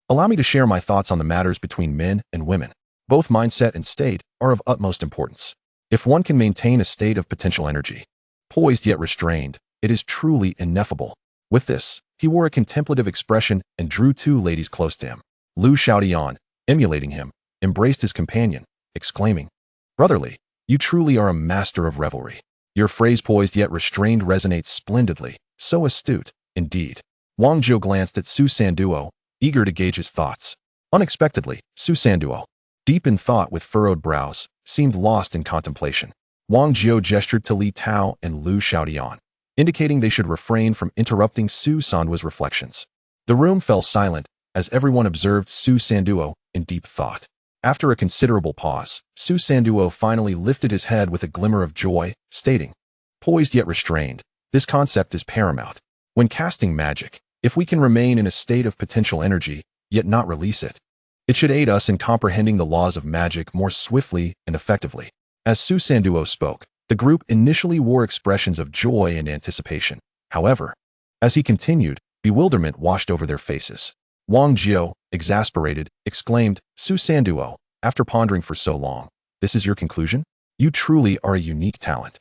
allow me to share my thoughts on the matters between men and women. Both mindset and state are of utmost importance. If one can maintain a state of potential energy, poised yet restrained, it is truly ineffable. With this, he wore a contemplative expression and drew two ladies close to him. Lu Xiaodian, emulating him, embraced his companion, exclaiming, Brotherly, you truly are a master of revelry. Your phrase poised yet restrained resonates splendidly, so astute, indeed. Wang Jiu glanced at Su Sanduo, eager to gauge his thoughts. Unexpectedly, Su Sanduo, deep in thought with furrowed brows, seemed lost in contemplation. Wang Jiu gestured to Li Tao and Lu Xiaodian, indicating they should refrain from interrupting Su Sanduo's reflections. The room fell silent as everyone observed Su Sanduo in deep thought. After a considerable pause, Su Sanduo finally lifted his head with a glimmer of joy, stating, poised yet restrained, this concept is paramount. When casting magic, if we can remain in a state of potential energy, yet not release it, it should aid us in comprehending the laws of magic more swiftly and effectively. As Su Sanduo spoke, the group initially wore expressions of joy and anticipation. However, as he continued, bewilderment washed over their faces. Wang Jiu, exasperated, exclaimed, Su Sanduo, after pondering for so long, this is your conclusion? You truly are a unique talent.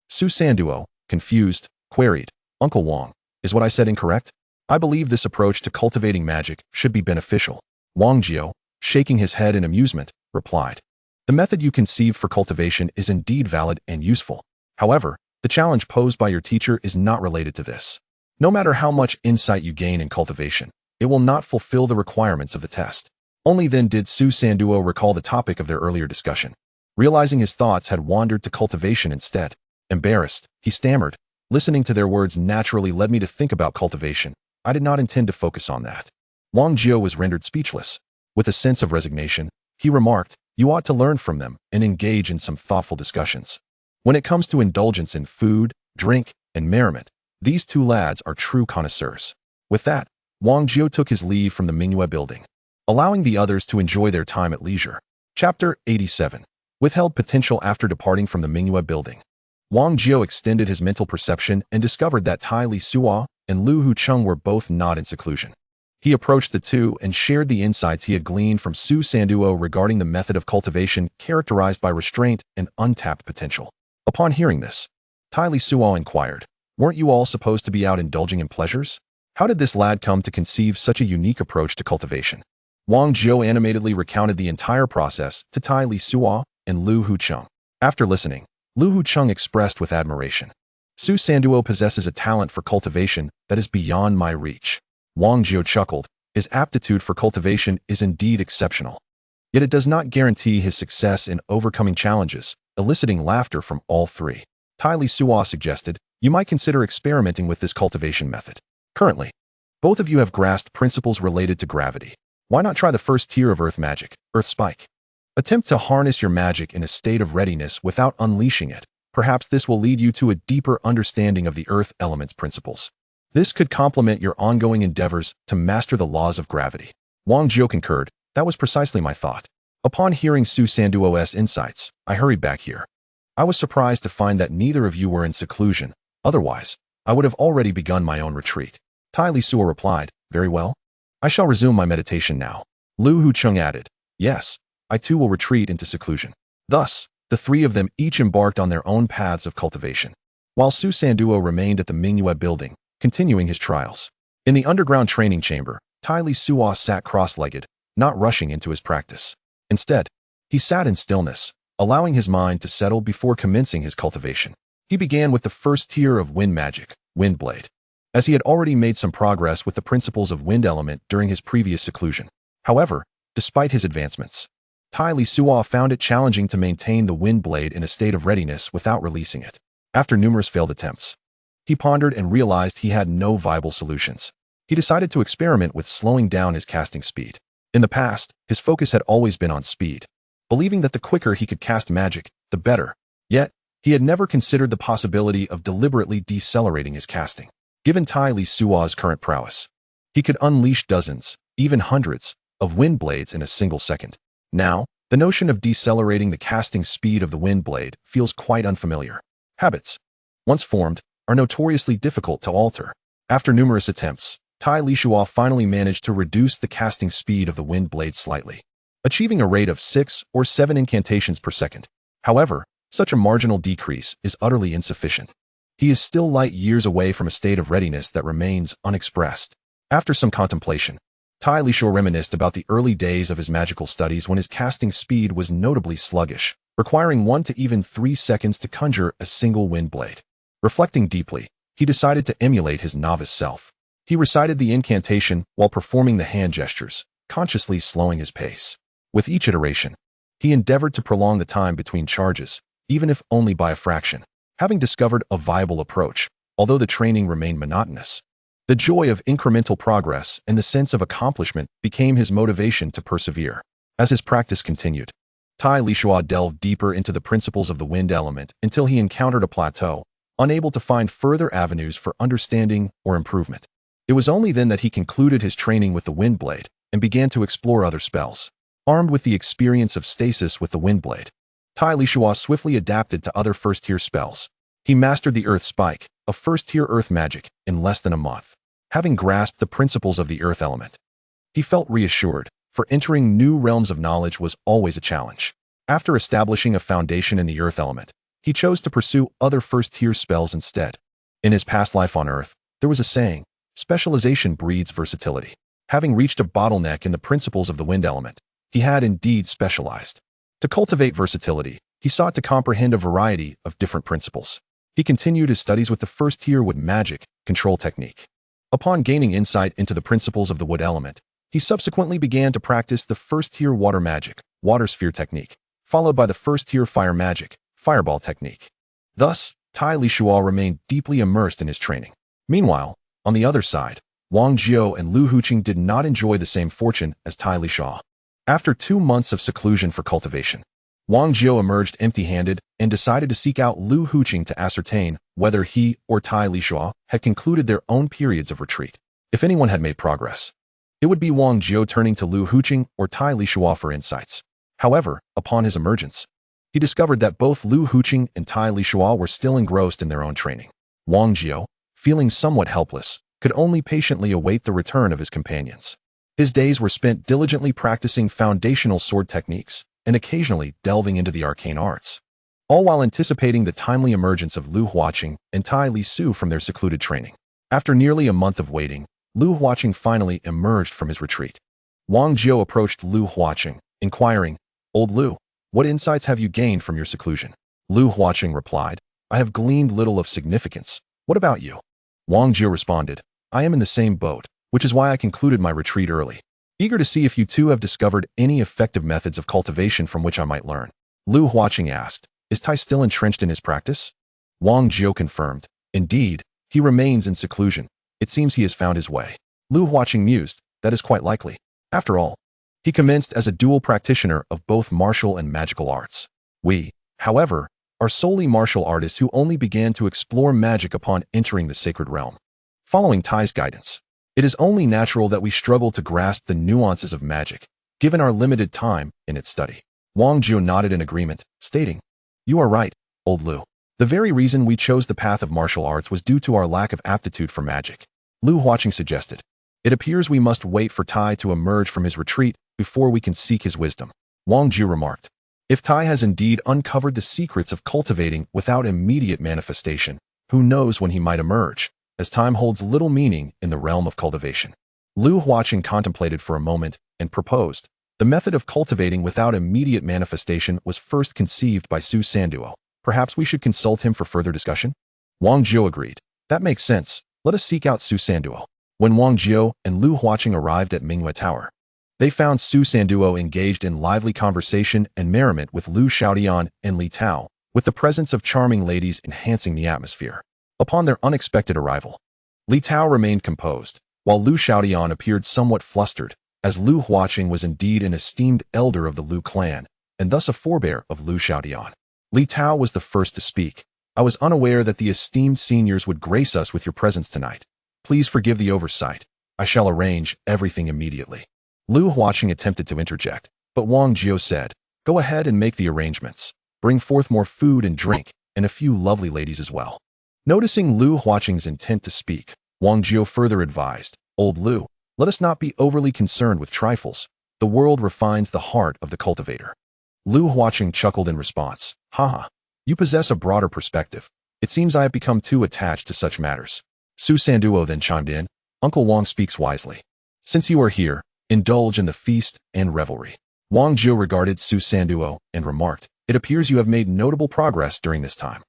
Su Sanduo, confused, queried, Uncle Wang, is what I said incorrect? I believe this approach to cultivating magic should be beneficial. Wang Jiu, shaking his head in amusement, replied, the method you conceived for cultivation is indeed valid and useful. However, the challenge posed by your teacher is not related to this. No matter how much insight you gain in cultivation, it will not fulfill the requirements of the test. Only then did Su Sanduo recall the topic of their earlier discussion. Realizing his thoughts had wandered to cultivation instead. Embarrassed, he stammered, listening to their words naturally led me to think about cultivation. I did not intend to focus on that. Wang Jiu was rendered speechless. With a sense of resignation, he remarked, you ought to learn from them and engage in some thoughtful discussions. When it comes to indulgence in food, drink, and merriment, these two lads are true connoisseurs. With that, Wang Jiu took his leave from the Mingyue building, allowing the others to enjoy their time at leisure. Chapter 87. Withheld potential after departing from the Mingyue building. Wang Jiu extended his mental perception and discovered that Tai Lisuo and Lu Hucheng were both not in seclusion. He approached the two and shared the insights he had gleaned from Su Sanduo regarding the method of cultivation characterized by restraint and untapped potential. Upon hearing this, Tai Lisuo inquired, weren't you all supposed to be out indulging in pleasures? How did this lad come to conceive such a unique approach to cultivation? Wang Jiu animatedly recounted the entire process to Tai Lisuo and Lu Hucheng. After listening, Lu Hucheng expressed with admiration, Su Sanduo possesses a talent for cultivation that is beyond my reach. Wang Jiu chuckled, his aptitude for cultivation is indeed exceptional. Yet it does not guarantee his success in overcoming challenges, eliciting laughter from all three. Tai Lisuo suggested, you might consider experimenting with this cultivation method. Currently, both of you have grasped principles related to gravity. Why not try the first tier of earth magic, Earth Spike? Attempt to harness your magic in a state of readiness without unleashing it. Perhaps this will lead you to a deeper understanding of the earth element's principles. This could complement your ongoing endeavors to master the laws of gravity. Wang Jiu concurred, that was precisely my thought. Upon hearing Su Sanduo's insights, I hurried back here. I was surprised to find that neither of you were in seclusion. Otherwise, I would have already begun my own retreat. Tai Lisuo replied, very well. I shall resume my meditation now. Lu Hucheng added, yes, I too will retreat into seclusion. Thus, the three of them each embarked on their own paths of cultivation, while Su Sanduo remained at the Mingyue building, continuing his trials. In the underground training chamber, Tai Lisuo sat cross-legged, not rushing into his practice. Instead, he sat in stillness, allowing his mind to settle before commencing his cultivation. He began with the first tier of wind magic, Wind Blade, as he had already made some progress with the principles of wind element during his previous seclusion. However, Despite his advancements, Tai Lisuo found it challenging to maintain the wind blade in a state of readiness without releasing it. After numerous failed attempts, he pondered and realized he had no viable solutions. He decided to experiment with slowing down his casting speed. In the past, his focus had always been on speed, believing that the quicker he could cast magic, the better. Yet, he had never considered the possibility of deliberately decelerating his casting. Given Tai Lisuo's current prowess, he could unleash dozens, even hundreds, of wind blades in a single second. Now, the notion of decelerating the casting speed of the wind blade feels quite unfamiliar. Habits, once formed, are notoriously difficult to alter. After numerous attempts, Tai Lisuo finally managed to reduce the casting speed of the wind blade slightly, achieving a rate of 6 or 7 incantations per second. However, such a marginal decrease is utterly insufficient. He is still light years away from a state of readiness that remains unexpressed. After some contemplation, Tai Lisuo reminisced about the early days of his magical studies when his casting speed was notably sluggish, requiring 1 to even 3 seconds to conjure a single wind blade. Reflecting deeply, he decided to emulate his novice self. He recited the incantation while performing the hand gestures, consciously slowing his pace. With each iteration, he endeavored to prolong the time between charges, even if only by a fraction. Having discovered a viable approach, although the training remained monotonous, the joy of incremental progress and the sense of accomplishment became his motivation to persevere. As his practice continued, Tai Lisuo delved deeper into the principles of the wind element until he encountered a plateau, unable to find further avenues for understanding or improvement. It was only then that he concluded his training with the wind blade and began to explore other spells. Armed with the experience of stasis with the wind blade, Tai Lisuo swiftly adapted to other first-tier spells. He mastered the Earth Spike, a first-tier earth magic, in less than a month. Having grasped the principles of the earth element, he felt reassured, for entering new realms of knowledge was always a challenge. After establishing a foundation in the earth element, he chose to pursue other first-tier spells instead. In his past life on Earth, there was a saying, specialization breeds versatility. Having reached a bottleneck in the principles of the wind element, he had indeed specialized. To cultivate versatility, he sought to comprehend a variety of different principles. He continued his studies with the first-tier wood magic control technique. Upon gaining insight into the principles of the wood element, he subsequently began to practice the first-tier water magic, water sphere technique, followed by the first-tier fire magic, fireball technique. Thus, Tai Lisuo remained deeply immersed in his training. Meanwhile, on the other side, Wang Jiao and Lu Huqing did not enjoy the same fortune as Tai Lisuo. After 2 months of seclusion for cultivation, Wang Jiao emerged empty-handed and decided to seek out Lu Huqing to ascertain whether he or Tai Lisuo had concluded their own periods of retreat. If anyone had made progress, it would be Wang Jiao turning to Lu Huqing or Tai Lisuo for insights. However, upon his emergence, he discovered that both Lu Huqing and Tai Lisuo were still engrossed in their own training. Wang Jiao, feeling somewhat helpless, could only patiently await the return of his companions. His days were spent diligently practicing foundational sword techniques and occasionally delving into the arcane arts, all while anticipating the timely emergence of Lu Huaqing and Tai Lisuo from their secluded training. After nearly a month of waiting, Lu Huaqing finally emerged from his retreat. Wang Jiao approached Lu Huaqing, inquiring, "Old Lu, what insights have you gained from your seclusion?" Lu Huaqing replied, "I have gleaned little of significance. What about you?" Wang Jiao responded, "I am in the same boat, which is why I concluded my retreat early. Eager to see if you too have discovered any effective methods of cultivation from which I might learn." Lu Huaqing asked, "Is Tai still entrenched in his practice?" Wang Jiao confirmed, "Indeed, he remains in seclusion. It seems he has found his way." Lu Huaqing mused, "That is quite likely. After all, he commenced as a dual practitioner of both martial and magical arts. We, however, are solely martial artists who only began to explore magic upon entering the sacred realm. Following Tai's guidance, it is only natural that we struggle to grasp the nuances of magic, given our limited time in its study." Wang Jiao nodded in agreement, stating, "You are right, old Lu. The very reason we chose the path of martial arts was due to our lack of aptitude for magic." Lu Huaqing suggested, "It appears we must wait for Tai to emerge from his retreat before we can seek his wisdom." Wang Jiao remarked, "If Tai has indeed uncovered the secrets of cultivating without immediate manifestation, who knows when he might emerge, as time holds little meaning in the realm of cultivation." Lu Huaqing contemplated for a moment and proposed, "The method of cultivating without immediate manifestation was first conceived by Su Sanduo. Perhaps we should consult him for further discussion?" Wang Jiao agreed, "That makes sense. Let us seek out Su Sanduo." When Wang Jiao and Lu Huaqing arrived at Mingyue Tower, They found Su Sanduo engaged in lively conversation and merriment with Lu Xiaodian and Li Tao, with the presence of charming ladies enhancing the atmosphere. Upon their unexpected arrival, Li Tao remained composed, while Lu Xiaodian appeared somewhat flustered, as Lu Huaqing was indeed an esteemed elder of the Lu clan, and thus a forebear of Lu Xiaodian. Li Tao was the first to speak. I was unaware that the esteemed seniors would grace us with your presence tonight. Please forgive the oversight. I shall arrange everything immediately. Lu Huaqing attempted to interject, but Wang Jiao said, go ahead and make the arrangements. Bring forth more food and drink, and a few lovely ladies as well. Noticing Lu Huaqing's intent to speak, Wang Jiao further advised, Old Lu, let us not be overly concerned with trifles. The world refines the heart of the cultivator. Lu Huaqing chuckled in response, haha, you possess a broader perspective. It seems I have become too attached to such matters. Su Sanduo then chimed in, Uncle Wang speaks wisely. Since you are here, indulge in the feast and revelry. Wang Jiao regarded Su Sanduo and remarked, it appears you have made notable progress during this time.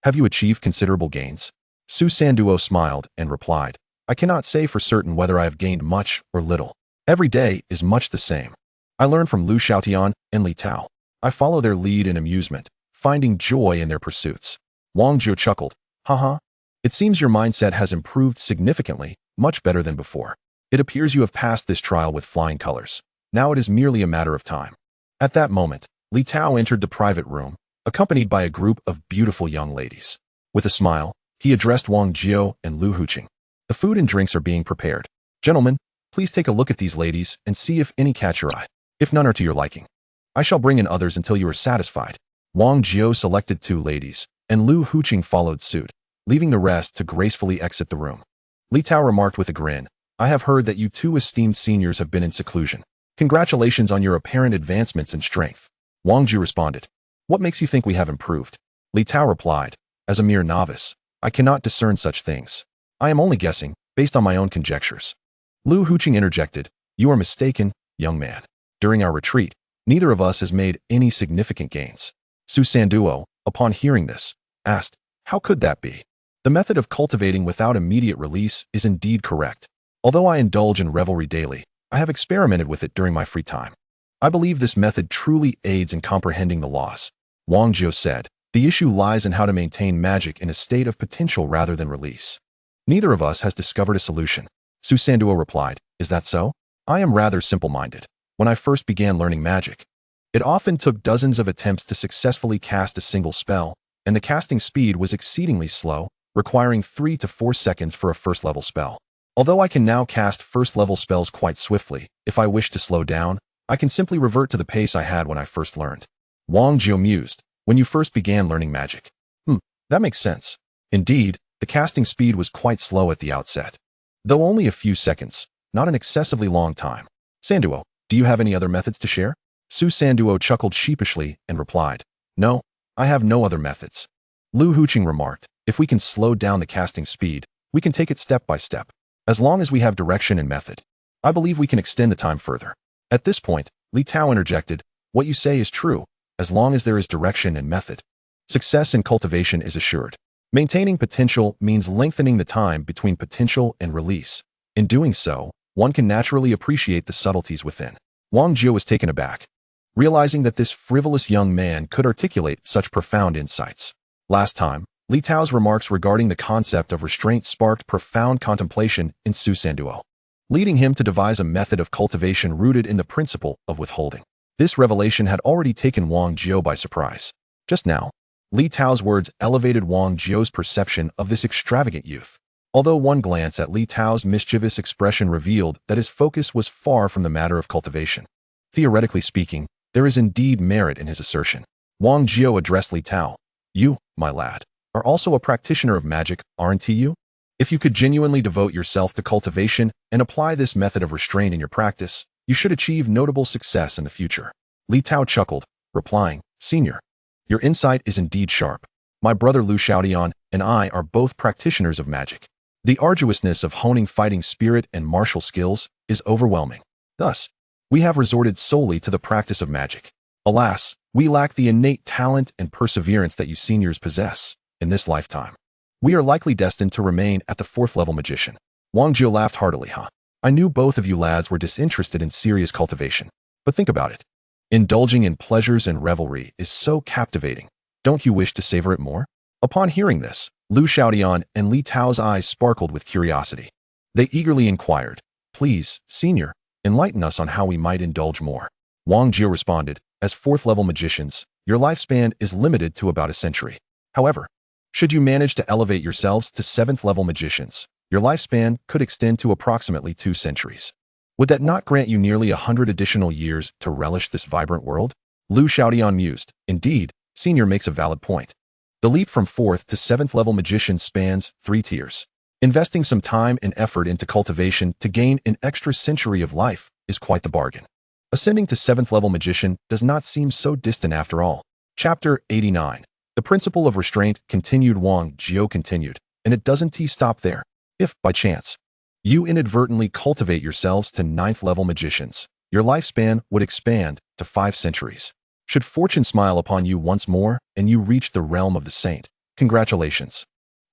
Have you achieved considerable gains? Su Sanduo smiled and replied, I cannot say for certain whether I have gained much or little. Every day is much the same. I learn from Lu Xiaotian and Li Tao. I follow their lead in amusement, finding joy in their pursuits. Wang Jiao chuckled, haha. It seems your mindset has improved significantly, much better than before. It appears you have passed this trial with flying colors. Now it is merely a matter of time. At that moment, Li Tao entered the private room, accompanied by a group of beautiful young ladies. With a smile, he addressed Wang Jiao and Lu Huqing. The food and drinks are being prepared. Gentlemen, please take a look at these ladies and see if any catch your eye. If none are to your liking, I shall bring in others until you are satisfied. Wang Jiao selected 2 ladies, and Lu Huqing followed suit, leaving the rest to gracefully exit the room. Li Tao remarked with a grin, I have heard that you 2 esteemed seniors have been in seclusion. Congratulations on your apparent advancements in strength. Wang Jiao responded, what makes you think we have improved? Li Tao replied, as a mere novice, I cannot discern such things. I am only guessing, based on my own conjectures. Lu Huqing interjected, you are mistaken, young man. During our retreat, neither of us has made any significant gains. Su Sanduo, upon hearing this, asked, how could that be? The method of cultivating without immediate release is indeed correct. Although I indulge in revelry daily, I have experimented with it during my free time. I believe this method truly aids in comprehending the laws. Wang Jiao said, the issue lies in how to maintain magic in a state of potential rather than release. Neither of us has discovered a solution. Su Sanduo replied, is that so? I am rather simple-minded. When I first began learning magic, it often took dozens of attempts to successfully cast a single spell, and the casting speed was exceedingly slow, requiring 3 to 4 seconds for a first-level spell. Although I can now cast first-level spells quite swiftly, if I wish to slow down, I can simply revert to the pace I had when I first learned. Wang Jiao mused, when you first began learning magic. That makes sense. Indeed, the casting speed was quite slow at the outset. Though only a few seconds, not an excessively long time. Sanduo, do you have any other methods to share? Su Sanduo chuckled sheepishly and replied, no, I have no other methods. Lu Huqing remarked, if we can slow down the casting speed, we can take it step by step. As long as we have direction and method, I believe we can extend the time further. At this point, Li Tao interjected, what you say is true, as long as there is direction and method. Success in cultivation is assured. Maintaining potential means lengthening the time between potential and release. In doing so, one can naturally appreciate the subtleties within. Wang Jiao was taken aback, realizing that this frivolous young man could articulate such profound insights. Last time, Li Tao's remarks regarding the concept of restraint sparked profound contemplation in Su Sanduo, leading him to devise a method of cultivation rooted in the principle of withholding. This revelation had already taken Wang Jiao by surprise. Just now, Li Tao's words elevated Wang Jiao's perception of this extravagant youth. Although one glance at Li Tao's mischievous expression revealed that his focus was far from the matter of cultivation. Theoretically speaking, there is indeed merit in his assertion. Wang Jiao addressed Li Tao. You, my lad, are also a practitioner of magic, aren't you? If you could genuinely devote yourself to cultivation and apply this method of restraint in your practice, you should achieve notable success in the future. Li Tao chuckled, replying, Senior, your insight is indeed sharp. My brother Lu Xiaodian and I are both practitioners of magic. The arduousness of honing fighting spirit and martial skills is overwhelming. Thus, we have resorted solely to the practice of magic. Alas, we lack the innate talent and perseverance that you seniors possess in this lifetime. We are likely destined to remain at the 4th level magician. Wang Jiao laughed heartily, I knew both of you lads were disinterested in serious cultivation. But think about it. Indulging in pleasures and revelry is so captivating. Don't you wish to savor it more? Upon hearing this, Lu Xiaodian and Li Tao's eyes sparkled with curiosity. They eagerly inquired, "Please, senior, enlighten us on how we might indulge more." Wang Jio responded, "As fourth-level magicians, your lifespan is limited to about a century. However, should you manage to elevate yourselves to seventh-level magicians, your lifespan could extend to approximately 2 centuries. Would that not grant you nearly 100 additional years to relish this vibrant world?" Lu Xiaodian mused. "Indeed, senior makes a valid point. The leap from 4th to 7th level magician spans 3 tiers. Investing some time and effort into cultivation to gain an extra century of life is quite the bargain. Ascending to 7th level magician does not seem so distant after all." Chapter 89. The principle of restraint continued. Wang Jio continued, and it doesn't stop there. If, by chance, you inadvertently cultivate yourselves to 9th level magicians, your lifespan would expand to 5 centuries. Should fortune smile upon you once more and you reach the realm of the saint, congratulations.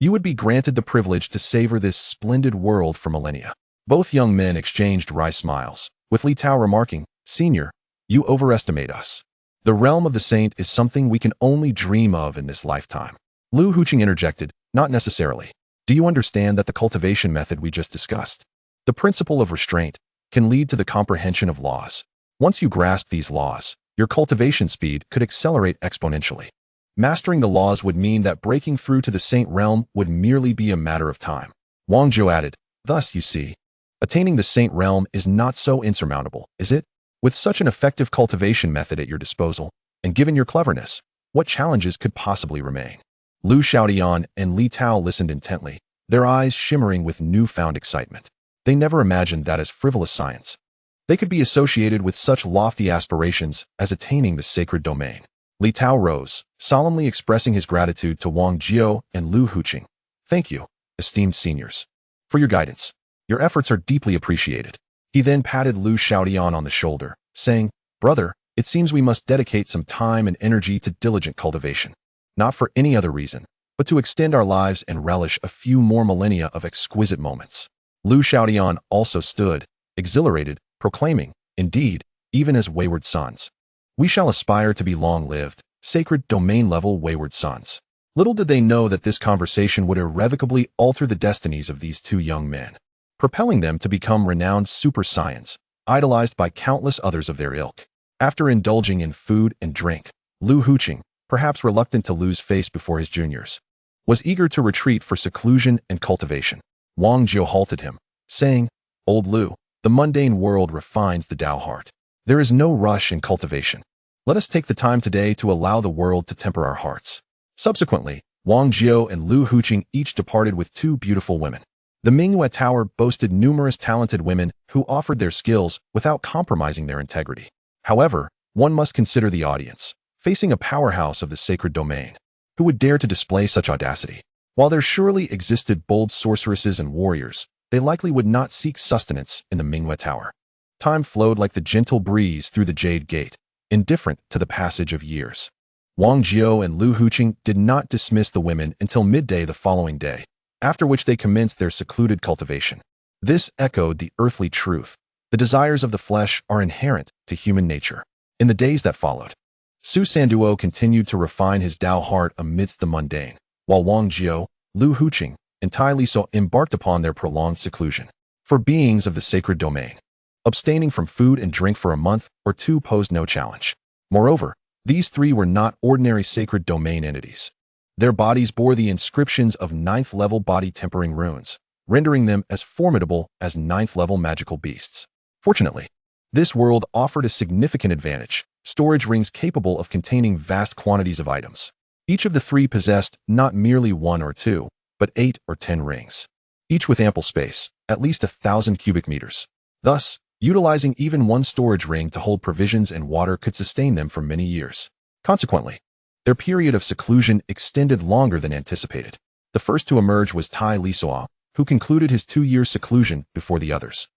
You would be granted the privilege to savor this splendid world for millennia. Both young men exchanged wry smiles, with Li Tao remarking, "Senior, you overestimate us. The realm of the saint is something we can only dream of in this lifetime." Lu Huqing interjected, "Not necessarily. Do you understand that the cultivation method we just discussed, the principle of restraint, can lead to the comprehension of laws? Once you grasp these laws, your cultivation speed could accelerate exponentially. Mastering the laws would mean that breaking through to the saint realm would merely be a matter of time." Wang Zhou added, "Thus, you see, attaining the saint realm is not so insurmountable, is it? With such an effective cultivation method at your disposal, and given your cleverness, what challenges could possibly remain?" Lu Xiaodian and Li Tao listened intently, their eyes shimmering with newfound excitement. They never imagined that as frivolous science, they could be associated with such lofty aspirations as attaining the sacred domain. Li Tao rose, solemnly expressing his gratitude to Wang Jio and Lu Huqing. "Thank you, esteemed seniors, for your guidance. Your efforts are deeply appreciated." He then patted Lu Xiaodian on the shoulder, saying, "Brother, it seems we must dedicate some time and energy to diligent cultivation. Not for any other reason, but to extend our lives and relish a few more millennia of exquisite moments." Lu Xiaodian also stood, exhilarated, proclaiming, "Indeed, even as wayward sons, we shall aspire to be long-lived, sacred domain-level wayward sons." Little did they know that this conversation would irrevocably alter the destinies of these two young men, propelling them to become renowned super saiyans, idolized by countless others of their ilk. After indulging in food and drink, Lu Huqing, perhaps reluctant to lose face before his juniors, was eager to retreat for seclusion and cultivation. Wang Jio halted him, saying, "Old Lu, the mundane world refines the Tao heart. There is no rush in cultivation. Let us take the time today to allow the world to temper our hearts." Subsequently, Wang Jio and Lu Huqing each departed with 2 beautiful women. The Mingyue Tower boasted numerous talented women who offered their skills without compromising their integrity. However, one must consider the audience, facing a powerhouse of the sacred domain. Who would dare to display such audacity? While there surely existed bold sorceresses and warriors, they likely would not seek sustenance in the Mingyue Tower. Time flowed like the gentle breeze through the Jade Gate, indifferent to the passage of years. Wang Jio and Lu Huqing did not dismiss the women until midday the following day, after which they commenced their secluded cultivation. This echoed the earthly truth: the desires of the flesh are inherent to human nature. In the days that followed, Su Sanduo continued to refine his Tao heart amidst the mundane, while Wang Jio, Lu Huqing, and Tai Lisuo embarked upon their prolonged seclusion. For beings of the sacred domain, abstaining from food and drink for a month or 2 posed no challenge. Moreover, these 3 were not ordinary sacred domain entities. Their bodies bore the inscriptions of 9th-level body-tempering runes, rendering them as formidable as 9th-level magical beasts. Fortunately, this world offered a significant advantage: storage rings capable of containing vast quantities of items. Each of the 3 possessed not merely 1 or 2, but 8 or 10 rings, each with ample space, at least 1,000 cubic meters. Thus, utilizing even 1 storage ring to hold provisions and water could sustain them for many years. Consequently, their period of seclusion extended longer than anticipated. The first to emerge was Tai Lisuo, who concluded his 2-year seclusion before the others.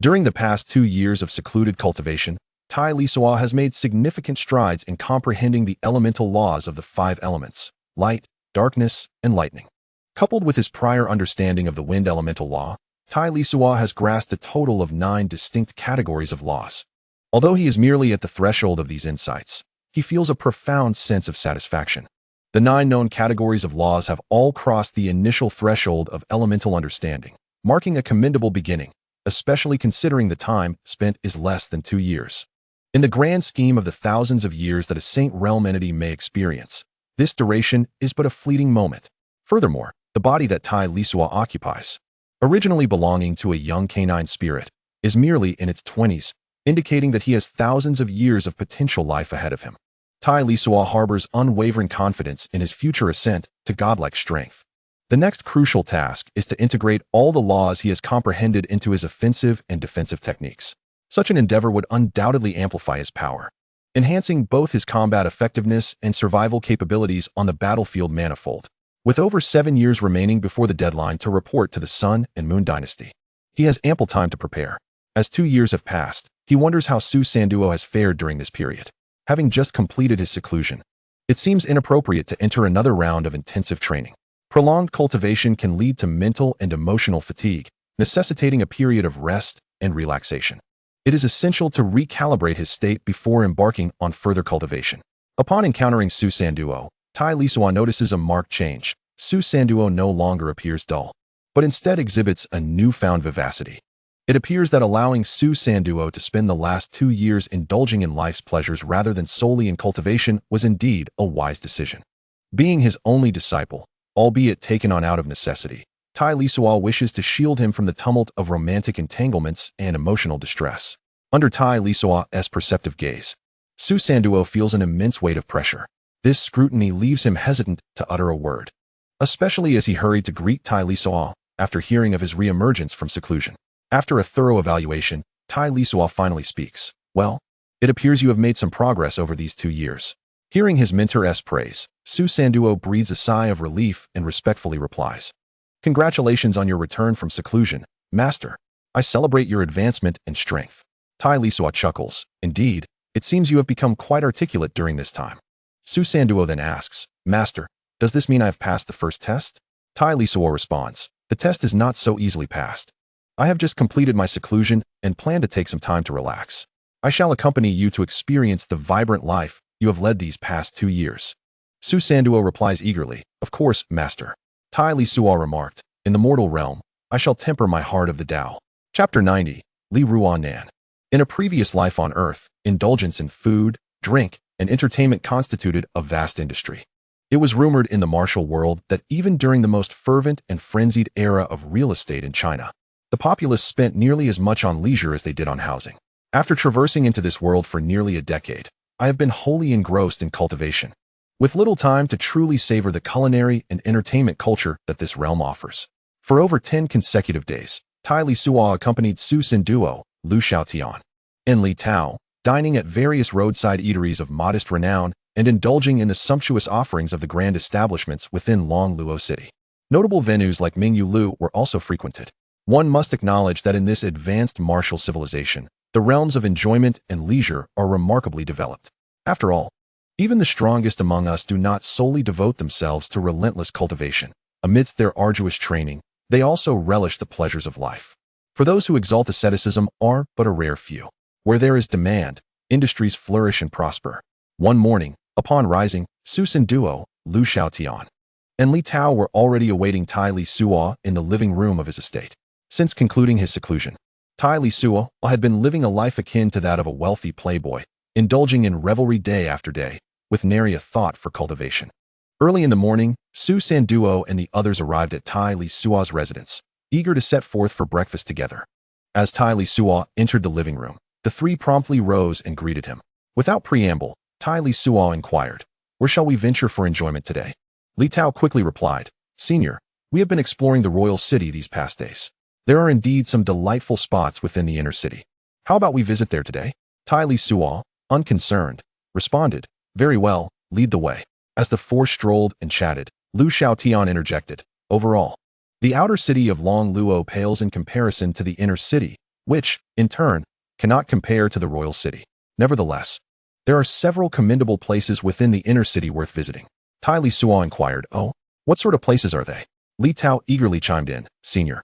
During the past 2 years of secluded cultivation, Tai Lisuo has made significant strides in comprehending the elemental laws of the 5 elements: light, darkness, and lightning. Coupled with his prior understanding of the wind elemental law, Tai Lisuo has grasped a total of 9 distinct categories of laws. Although he is merely at the threshold of these insights, he feels a profound sense of satisfaction. The 9 known categories of laws have all crossed the initial threshold of elemental understanding, marking a commendable beginning, especially considering the time spent is less than 2 years. In the grand scheme of the thousands of years that a Saint Realm entity may experience, this duration is but a fleeting moment. Furthermore, the body that Tai Lisuo occupies, originally belonging to a young canine spirit, is merely in its 20s, indicating that he has thousands of years of potential life ahead of him. Tai Lisuo harbors unwavering confidence in his future ascent to godlike strength. The next crucial task is to integrate all the laws he has comprehended into his offensive and defensive techniques. Such an endeavor would undoubtedly amplify his power, enhancing both his combat effectiveness and survival capabilities on the battlefield manifold. With over 7 years remaining before the deadline to report to the Sun and Moon Dynasty, he has ample time to prepare. As 2 years have passed, he wonders how Su Sanduo has fared during this period. Having just completed his seclusion, it seems inappropriate to enter another round of intensive training. Prolonged cultivation can lead to mental and emotional fatigue, necessitating a period of rest and relaxation. It is essential to recalibrate his state before embarking on further cultivation. Upon encountering Su Sanduo, Tai Lisuo notices a marked change. Su Sanduo no longer appears dull, but instead exhibits a newfound vivacity. It appears that allowing Su Sanduo to spend the last 2 years indulging in life's pleasures rather than solely in cultivation was indeed a wise decision. Being his only disciple, albeit taken on out of necessity, Tai Lisuo wishes to shield him from the tumult of romantic entanglements and emotional distress. Under Tai Lisuo's perceptive gaze, Su Sanduo feels an immense weight of pressure. This scrutiny leaves him hesitant to utter a word, especially as he hurried to greet Tai Lisuo after hearing of his reemergence from seclusion. After a thorough evaluation, Tai Lisuo finally speaks. Well, it appears you have made some progress over these 2 years. Hearing his mentor's praise, Su Sanduo breathes a sigh of relief and respectfully replies. Congratulations on your return from seclusion, Master. I celebrate your advancement and strength. Tai Lisuo chuckles. Indeed, it seems you have become quite articulate during this time. Su Sanduo then asks, Master, does this mean I have passed the first test? Tai Lisuo responds, the test is not so easily passed. I have just completed my seclusion and plan to take some time to relax. I shall accompany you to experience the vibrant life you have led these past 2 years. Su Sanduo replies eagerly, Of course, Master. Tai Lisuo remarked, In the mortal realm, I shall temper my heart of the Tao. Chapter 90, Li Ruan Nan. In a previous life on Earth, indulgence in food, drink, and entertainment constituted a vast industry. It was rumored in the martial world that even during the most fervent and frenzied era of real estate in China, the populace spent nearly as much on leisure as they did on housing. After traversing into this world for nearly a decade, I have been wholly engrossed in cultivation, with little time to truly savor the culinary and entertainment culture that this realm offers. For over 10 consecutive days, Tai Lisuo accompanied Su Sanduo, Lu Xiaotian, and Li Tao, dining at various roadside eateries of modest renown and indulging in the sumptuous offerings of the grand establishments within Longluo City. Notable venues like Mingyu Lu were also frequented. One must acknowledge that in this advanced martial civilization, the realms of enjoyment and leisure are remarkably developed. After all, even the strongest among us do not solely devote themselves to relentless cultivation. Amidst their arduous training, they also relish the pleasures of life. For those who exalt asceticism are but a rare few. Where there is demand, industries flourish and prosper. One morning, upon rising, Su Sanduo, Lu Xiaotian, and Li Tao were already awaiting Tai Lisuo in the living room of his estate. Since concluding his seclusion, Tai Lisuo had been living a life akin to that of a wealthy playboy, indulging in revelry day after day, with nary a thought for cultivation. Early in the morning, Su Sanduo and the others arrived at Tai Lisuo's residence, eager to set forth for breakfast together. As Tai Lisuo entered the living room, the three promptly rose and greeted him. Without preamble, Tai Lisuo inquired, Where shall we venture for enjoyment today? Li Tao quickly replied, Senior, we have been exploring the royal city these past days. There are indeed some delightful spots within the inner city. How about we visit there today? Tai Lisuo, unconcerned, responded, Very well, lead the way. As the four strolled and chatted, Lu Xiaotian interjected, Overall, the outer city of Longluo pales in comparison to the inner city, which, in turn, cannot compare to the royal city. Nevertheless, there are several commendable places within the inner city worth visiting. Tai Lisuo inquired, Oh, what sort of places are they? Li Tao eagerly chimed in, Senior,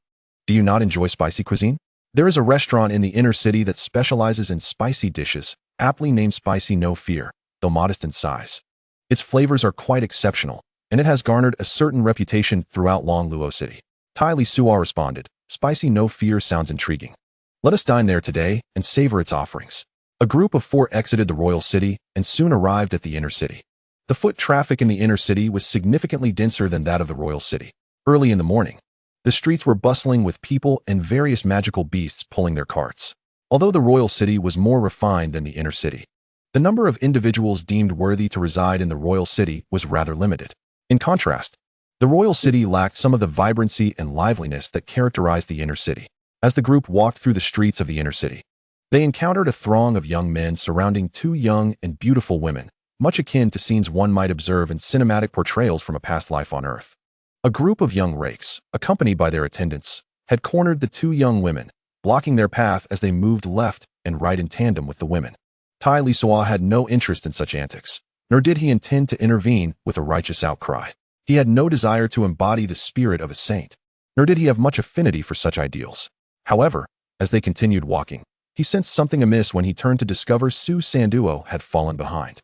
Do you not enjoy spicy cuisine? There is a restaurant in the inner city that specializes in spicy dishes, aptly named Spicy No Fear, though modest in size. Its flavors are quite exceptional, and it has garnered a certain reputation throughout Lisuo City. Tai Lisuo responded, Spicy No Fear sounds intriguing. Let us dine there today and savor its offerings. A group of 4 exited the royal city and soon arrived at the inner city. The foot traffic in the inner city was significantly denser than that of the royal city. Early in the morning, the streets were bustling with people and various magical beasts pulling their carts. Although the royal city was more refined than the inner city, the number of individuals deemed worthy to reside in the royal city was rather limited. In contrast, the royal city lacked some of the vibrancy and liveliness that characterized the inner city. As the group walked through the streets of the inner city, they encountered a throng of young men surrounding 2 young and beautiful women, much akin to scenes one might observe in cinematic portrayals from a past life on Earth. A group of young rakes, accompanied by their attendants, had cornered the 2 young women, blocking their path as they moved left and right in tandem with the women. Tai Lisuo had no interest in such antics, nor did he intend to intervene with a righteous outcry. He had no desire to embody the spirit of a saint, nor did he have much affinity for such ideals. However, as they continued walking, he sensed something amiss when he turned to discover Su Sanduo had fallen behind.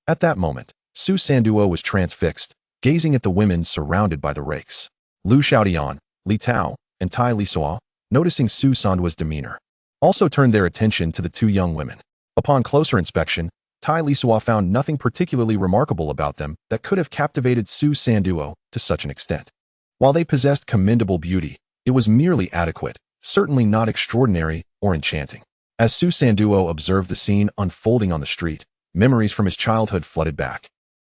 At that moment, Su Sanduo was transfixed, gazing at the women surrounded by the rakes. Lu Xiaotian, Li Tao, and Tai Lisuo, noticing Su Sanduo's demeanor, also turned their attention to the 2 young women. Upon closer inspection, Tai Lisuo found nothing particularly remarkable about them that could have captivated Su Sanduo to such an extent. While they possessed commendable beauty, it was merely adequate, certainly not extraordinary or enchanting. As Su Sanduo observed the scene unfolding on the street, memories from his childhood flooded back,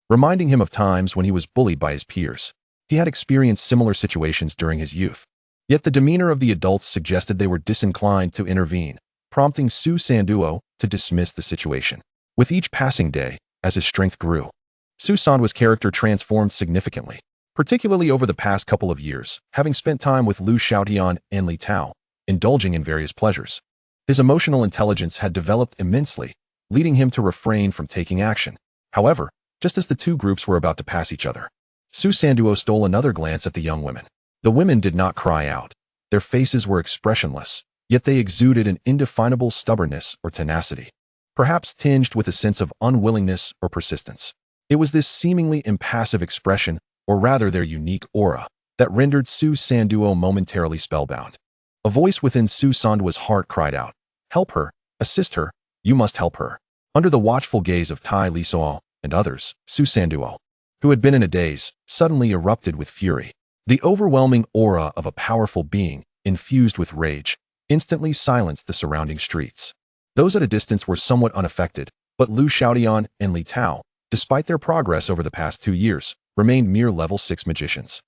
reminding him of times when he was bullied by his peers. He had experienced similar situations during his youth. Yet the demeanor of the adults suggested they were disinclined to intervene, prompting Su Sanduo to dismiss the situation. With each passing day, as his strength grew, Su Sanduo's character transformed significantly, particularly over the past couple of years, having spent time with Lu Xiaotian and Li Tao, indulging in various pleasures. His emotional intelligence had developed immensely, leading him to refrain from taking action. However, just as the 2 groups were about to pass each other, Su Sanduo stole another glance at the young women. The women did not cry out. Their faces were expressionless, yet they exuded an indefinable stubbornness or tenacity, perhaps tinged with a sense of unwillingness or persistence. It was this seemingly impassive expression, or rather their unique aura, that rendered Su Sanduo momentarily spellbound. A voice within Su Sanduo's heart cried out, "Help her, assist her, you must help her." Under the watchful gaze of Tai Lisuo and others, Su Sanduo, who had been in a daze, suddenly erupted with fury. The overwhelming aura of a powerful being, infused with rage, instantly silenced the surrounding streets. Those at a distance were somewhat unaffected, but Lu Xiaotian and Li Tao, despite their progress over the past 2 years, remained mere level 6 magicians,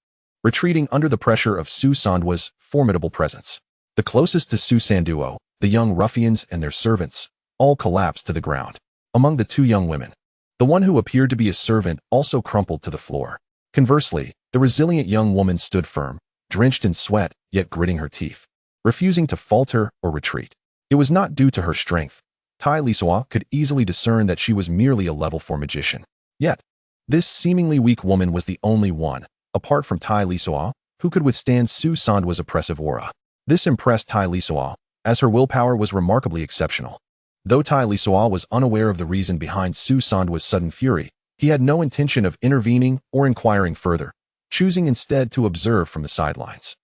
retreating under the pressure of Su Sanduo's formidable presence. The closest to Su Sanduo, the young ruffians and their servants, all collapsed to the ground. Among the 2 young women, the one who appeared to be a servant also crumpled to the floor. Conversely, the resilient young woman stood firm, drenched in sweat, yet gritting her teeth, refusing to falter or retreat. It was not due to her strength. Tai Lisuo could easily discern that she was merely a level 4 magician. Yet, this seemingly weak woman was the only one, apart from Tai Lisuo, who could withstand Su Sanduo's oppressive aura. This impressed Tai Lisuo, as her willpower was remarkably exceptional. Though Tai Lisuo was unaware of the reason behind Su Sanduo's sudden fury, he had no intention of intervening or inquiring further, choosing instead to observe from the sidelines.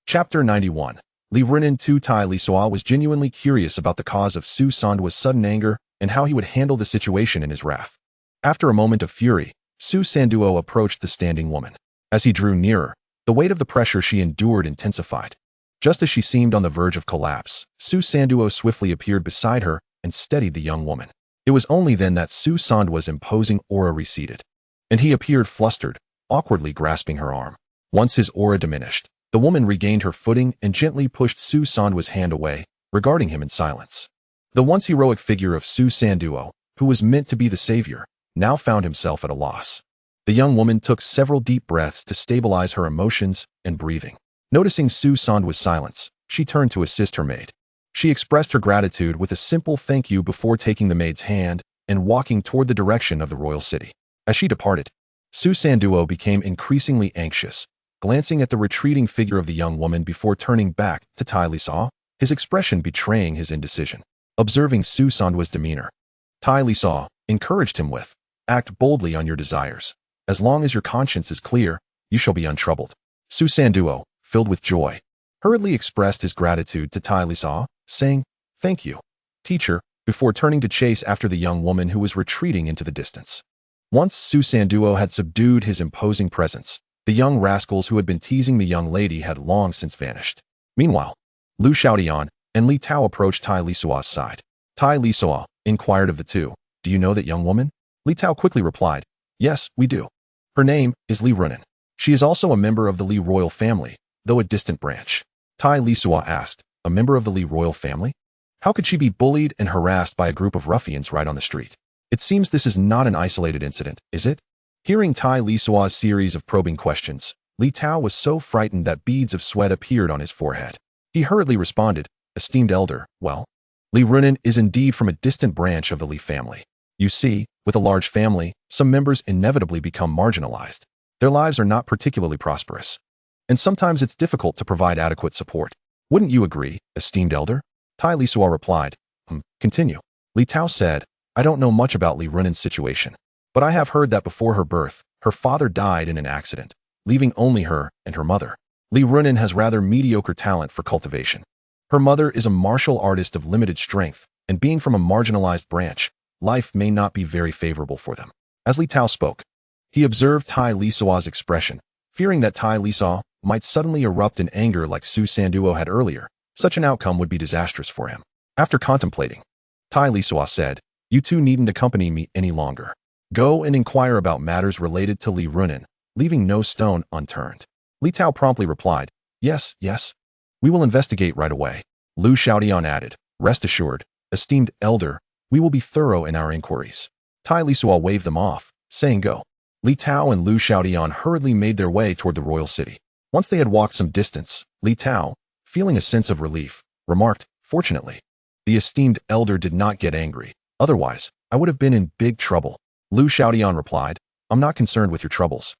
Chapter 91. Li Renin to Tai Lisuo was genuinely curious about the cause of Su Sanduo's sudden anger and how he would handle the situation in his wrath. After a moment of fury, Su Sanduo approached the standing woman. As he drew nearer, the weight of the pressure she endured intensified. Just as she seemed on the verge of collapse, Su Sanduo swiftly appeared beside her and steadied the young woman. It was only then that Su Sanduo's imposing aura receded, and he appeared flustered, awkwardly grasping her arm. Once his aura diminished, the woman regained her footing and gently pushed Su Sanduo's hand away, regarding him in silence. The once heroic figure of Su Sanduo, who was meant to be the savior, now found himself at a loss. The young woman took several deep breaths to stabilize her emotions and breathing. Noticing Su Sanduo's silence, she turned to assist her maid. She expressed her gratitude with a simple thank you before taking the maid's hand and walking toward the direction of the royal city. As she departed, Su Sanduo became increasingly anxious, glancing at the retreating figure of the young woman before turning back to Tai Lisuo, his expression betraying his indecision. Observing Su Sanduo's demeanor, Tai Lisuo encouraged him with, "Act boldly on your desires. As long as your conscience is clear, you shall be untroubled." Su Sanduo, filled with joy, hurriedly expressed his gratitude to Tai Lisuo, saying, "Thank you, teacher," before turning to chase after the young woman who was retreating into the distance. Once Su Sanduo had subdued his imposing presence, the young rascals who had been teasing the young lady had long since vanished. Meanwhile, Lu Xiaodian and Li Tao approached Tai Lisuo's side. Tai Lisuo inquired of the two, "Do you know that young woman?" Li Tao quickly replied, "Yes, we do. Her name is Li Runin. She is also a member of the Li royal family, though a distant branch." Tai Lisuo asked, "A member of the Li royal family? How could she be bullied and harassed by a group of ruffians right on the street? It seems this is not an isolated incident, is it?" Hearing Tai Lisuo's series of probing questions, Li Tao was so frightened that beads of sweat appeared on his forehead. He hurriedly responded, "Esteemed elder, well, Li Runin is indeed from a distant branch of the Li family. You see, with a large family, some members inevitably become marginalized. Their lives are not particularly prosperous, and sometimes it's difficult to provide adequate support. Wouldn't you agree, esteemed elder?" Tai Lisuo replied, Continue. Li Tao said, "I don't know much about Li Runin's situation, but I have heard that before her birth, her father died in an accident, leaving only her and her mother. Li Runin has rather mediocre talent for cultivation. Her mother is a martial artist of limited strength, and being from a marginalized branch, life may not be very favorable for them." As Li Tao spoke, he observed Tai Lisuo's expression, fearing that Tai Lisuo might suddenly erupt in anger like Su Sanduo had earlier. Such an outcome would be disastrous for him. After contemplating, Tai Lisuo said, "You two needn't accompany me any longer. Go and inquire about matters related to Li Runin, leaving no stone unturned." Li Tao promptly replied, "Yes, yes. We will investigate right away." Lu Xiaodian added, "Rest assured, esteemed elder, we will be thorough in our inquiries." Tai Lisuo waved them off, saying go. Li Tao and Lu Xiaodian hurriedly made their way toward the royal city. Once they had walked some distance, Li Tao, feeling a sense of relief, remarked, "Fortunately, the esteemed elder did not get angry. Otherwise, I would have been in big trouble." Lu Xiaodian replied, "I'm not concerned with your troubles.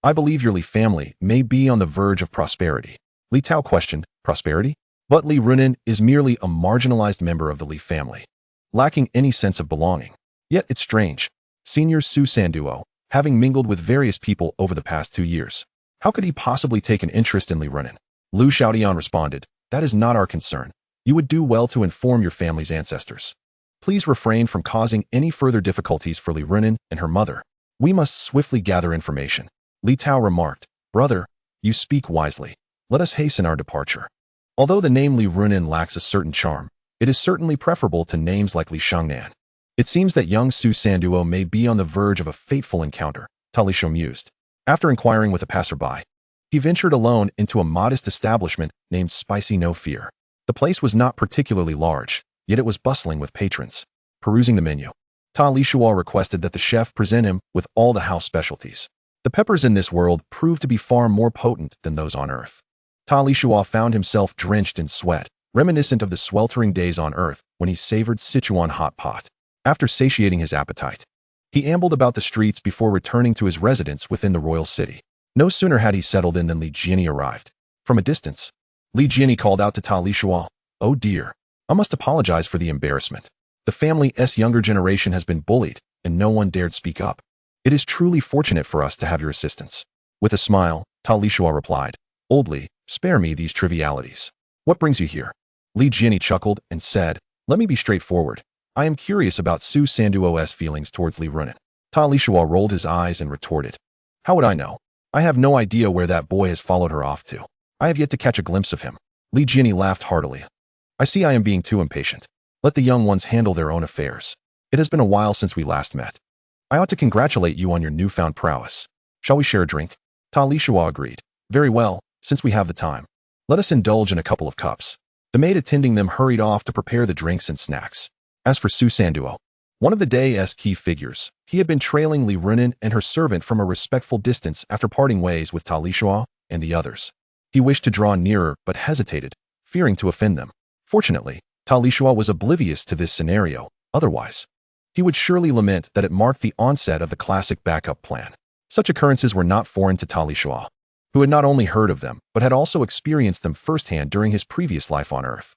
I believe your Li family may be on the verge of prosperity." Li Tao questioned, "Prosperity?" But Li Runin is merely a marginalized member of the Li family, lacking any sense of belonging. Yet it's strange. Senior Su Sanduo, having mingled with various people over the past 2 years, how could he possibly take an interest in Li Runin? Lu Xiaodian responded, "That is not our concern. You would do well to inform your family's ancestors. Please refrain from causing any further difficulties for Li Runin and her mother. We must swiftly gather information." Li Tao remarked, "Brother, you speak wisely. Let us hasten our departure." Although the name Li Runin lacks a certain charm, it is certainly preferable to names like Li Shangnan. It seems that young Su Sanduo may be on the verge of a fateful encounter, Tai Lisuo mused. After inquiring with a passerby, he ventured alone into a modest establishment named Spicy No Fear. The place was not particularly large, yet it was bustling with patrons. Perusing the menu, Tai Lisuo requested that the chef present him with all the house specialties. The peppers in this world proved to be far more potent than those on Earth. Tai Lisuo found himself drenched in sweat, reminiscent of the sweltering days on Earth when he savored Sichuan hot pot. After satiating his appetite, he ambled about the streets before returning to his residence within the royal city. No sooner had he settled in than Li Jiani arrived. From a distance, Li Jiani called out to Tai Lisuo, "Oh dear, I must apologize for the embarrassment. The family's younger generation has been bullied, and no one dared speak up. It is truly fortunate for us to have your assistance." With a smile, Tai Lisuo replied, "Old Li, spare me these trivialities. What brings you here?" Li Jiani chuckled and said, "Let me be straightforward. I am curious about Su Sanduo's feelings towards Li Runin." Tai Lisuo rolled his eyes and retorted, "How would I know? I have no idea where that boy has followed her off to. I have yet to catch a glimpse of him." Li Jiani laughed heartily. "I see I am being too impatient. Let the young ones handle their own affairs. It has been a while since we last met. I ought to congratulate you on your newfound prowess. Shall we share a drink?" Tai Lisuo agreed. "Very well, since we have the time. Let us indulge in a couple of cups." The maid attending them hurried off to prepare the drinks and snacks. As for Su Sanduo, one of the day's key figures, he had been trailing Li Runin and her servant from a respectful distance after parting ways with Tai Lisuo and the others. He wished to draw nearer but hesitated, fearing to offend them. Fortunately, Tai Lisuo was oblivious to this scenario. Otherwise, he would surely lament that it marked the onset of the classic backup plan. Such occurrences were not foreign to Tai Lisuo. who had not only heard of them, but had also experienced them firsthand during his previous life on Earth.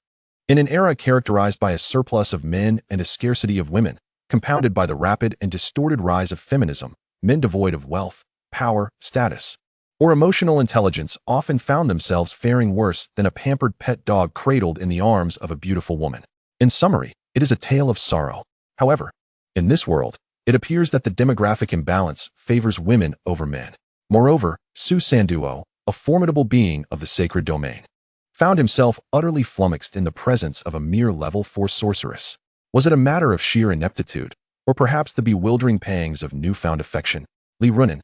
In an era characterized by a surplus of men and a scarcity of women, compounded by the rapid and distorted rise of feminism, men devoid of wealth, power, status, or emotional intelligence often found themselves faring worse than a pampered pet dog cradled in the arms of a beautiful woman. In summary, it is a tale of sorrow. However, in this world, it appears that the demographic imbalance favors women over men. Moreover, Su Sanduo, a formidable being of the sacred domain, found himself utterly flummoxed in the presence of a mere level 4 sorceress. Was it a matter of sheer ineptitude, or perhaps the bewildering pangs of newfound affection? Li Runin,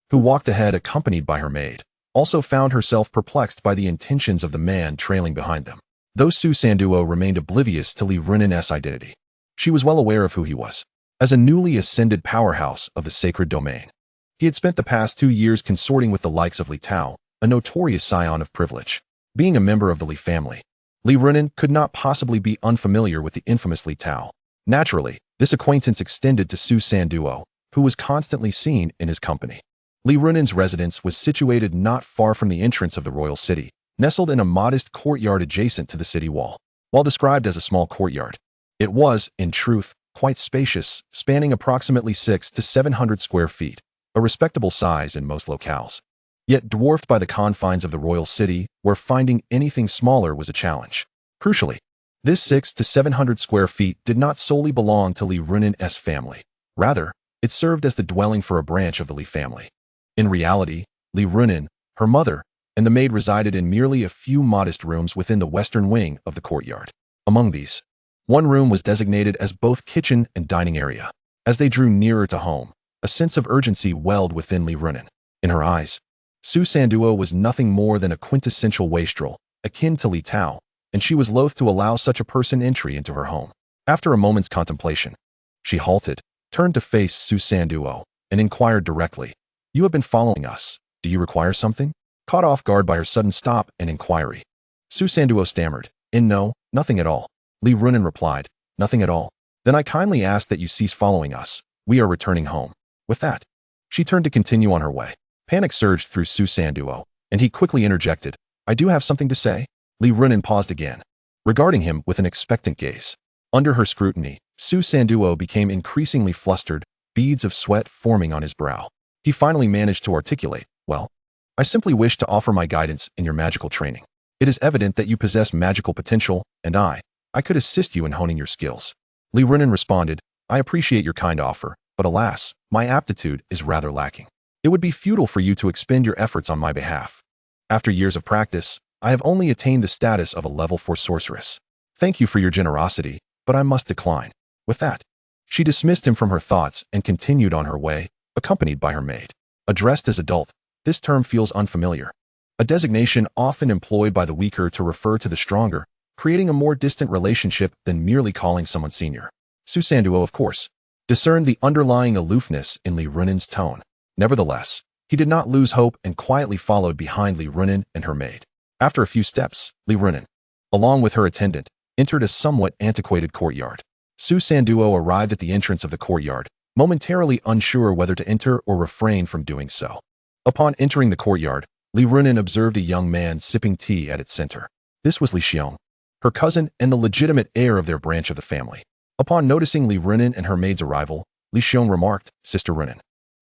who walked ahead accompanied by her maid, also found herself perplexed by the intentions of the man trailing behind them. Though Su Sanduo remained oblivious to Li Runin's identity, she was well aware of who he was. As a newly ascended powerhouse of the sacred domain, he had spent the past 2 years consorting with the likes of Li Tao, a notorious scion of privilege. Being a member of the Li family, Li Runin could not possibly be unfamiliar with the infamous Li Tao. Naturally, this acquaintance extended to Su Sanduo, who was constantly seen in his company. Li Runin's residence was situated not far from the entrance of the royal city, nestled in a modest courtyard adjacent to the city wall. While described as a small courtyard, it was, in truth, quite spacious, spanning approximately 600 to 700 square feet, a respectable size in most locales, yet dwarfed by the confines of the royal city, where finding anything smaller was a challenge. Crucially, this 600 to 700 square feet did not solely belong to Li Runin's family. Rather, it served as the dwelling for a branch of the Li family. In reality, Li Runin, her mother, and the maid resided in merely a few modest rooms within the western wing of the courtyard. Among these, one room was designated as both kitchen and dining area. As they drew nearer to home, a sense of urgency welled within Li Runin. In her eyes, Su Sanduo was nothing more than a quintessential wastrel, akin to Li Tao, and she was loath to allow such a person entry into her home. After a moment's contemplation, she halted, turned to face Su Sanduo, and inquired directly, "You have been following us. Do you require something?" Caught off guard by her sudden stop and inquiry, Su Sanduo stammered, "No, nothing at all." Li Runin replied, "Nothing at all. Then I kindly ask that you cease following us. We are returning home." With that, she turned to continue on her way. Panic surged through Su Sanduo, and he quickly interjected, "I do have something to say." Li Runin paused again, regarding him with an expectant gaze. Under her scrutiny, Su Sanduo became increasingly flustered, beads of sweat forming on his brow. He finally managed to articulate, "Well, I simply wish to offer my guidance in your magical training. It is evident that you possess magical potential, and I could assist you in honing your skills." Li Runin responded, "I appreciate your kind offer, but alas, my aptitude is rather lacking. It would be futile for you to expend your efforts on my behalf. After years of practice, I have only attained the status of a level 4 sorceress. Thank you for your generosity, but I must decline." With that, she dismissed him from her thoughts and continued on her way, accompanied by her maid. Addressed as adult, this term feels unfamiliar. A designation often employed by the weaker to refer to the stronger, creating a more distant relationship than merely calling someone senior. Su Sanduo, of course, discerned the underlying aloofness in Li Runin's tone. Nevertheless, he did not lose hope and quietly followed behind Li Runin and her maid. After a few steps, Li Runin, along with her attendant, entered a somewhat antiquated courtyard. Su Sanduo arrived at the entrance of the courtyard, momentarily unsure whether to enter or refrain from doing so. Upon entering the courtyard, Li Runin observed a young man sipping tea at its center. This was Lisuo, her cousin and the legitimate heir of their branch of the family. Upon noticing Li Runin and her maid's arrival, Lisuo remarked, "Sister Runin,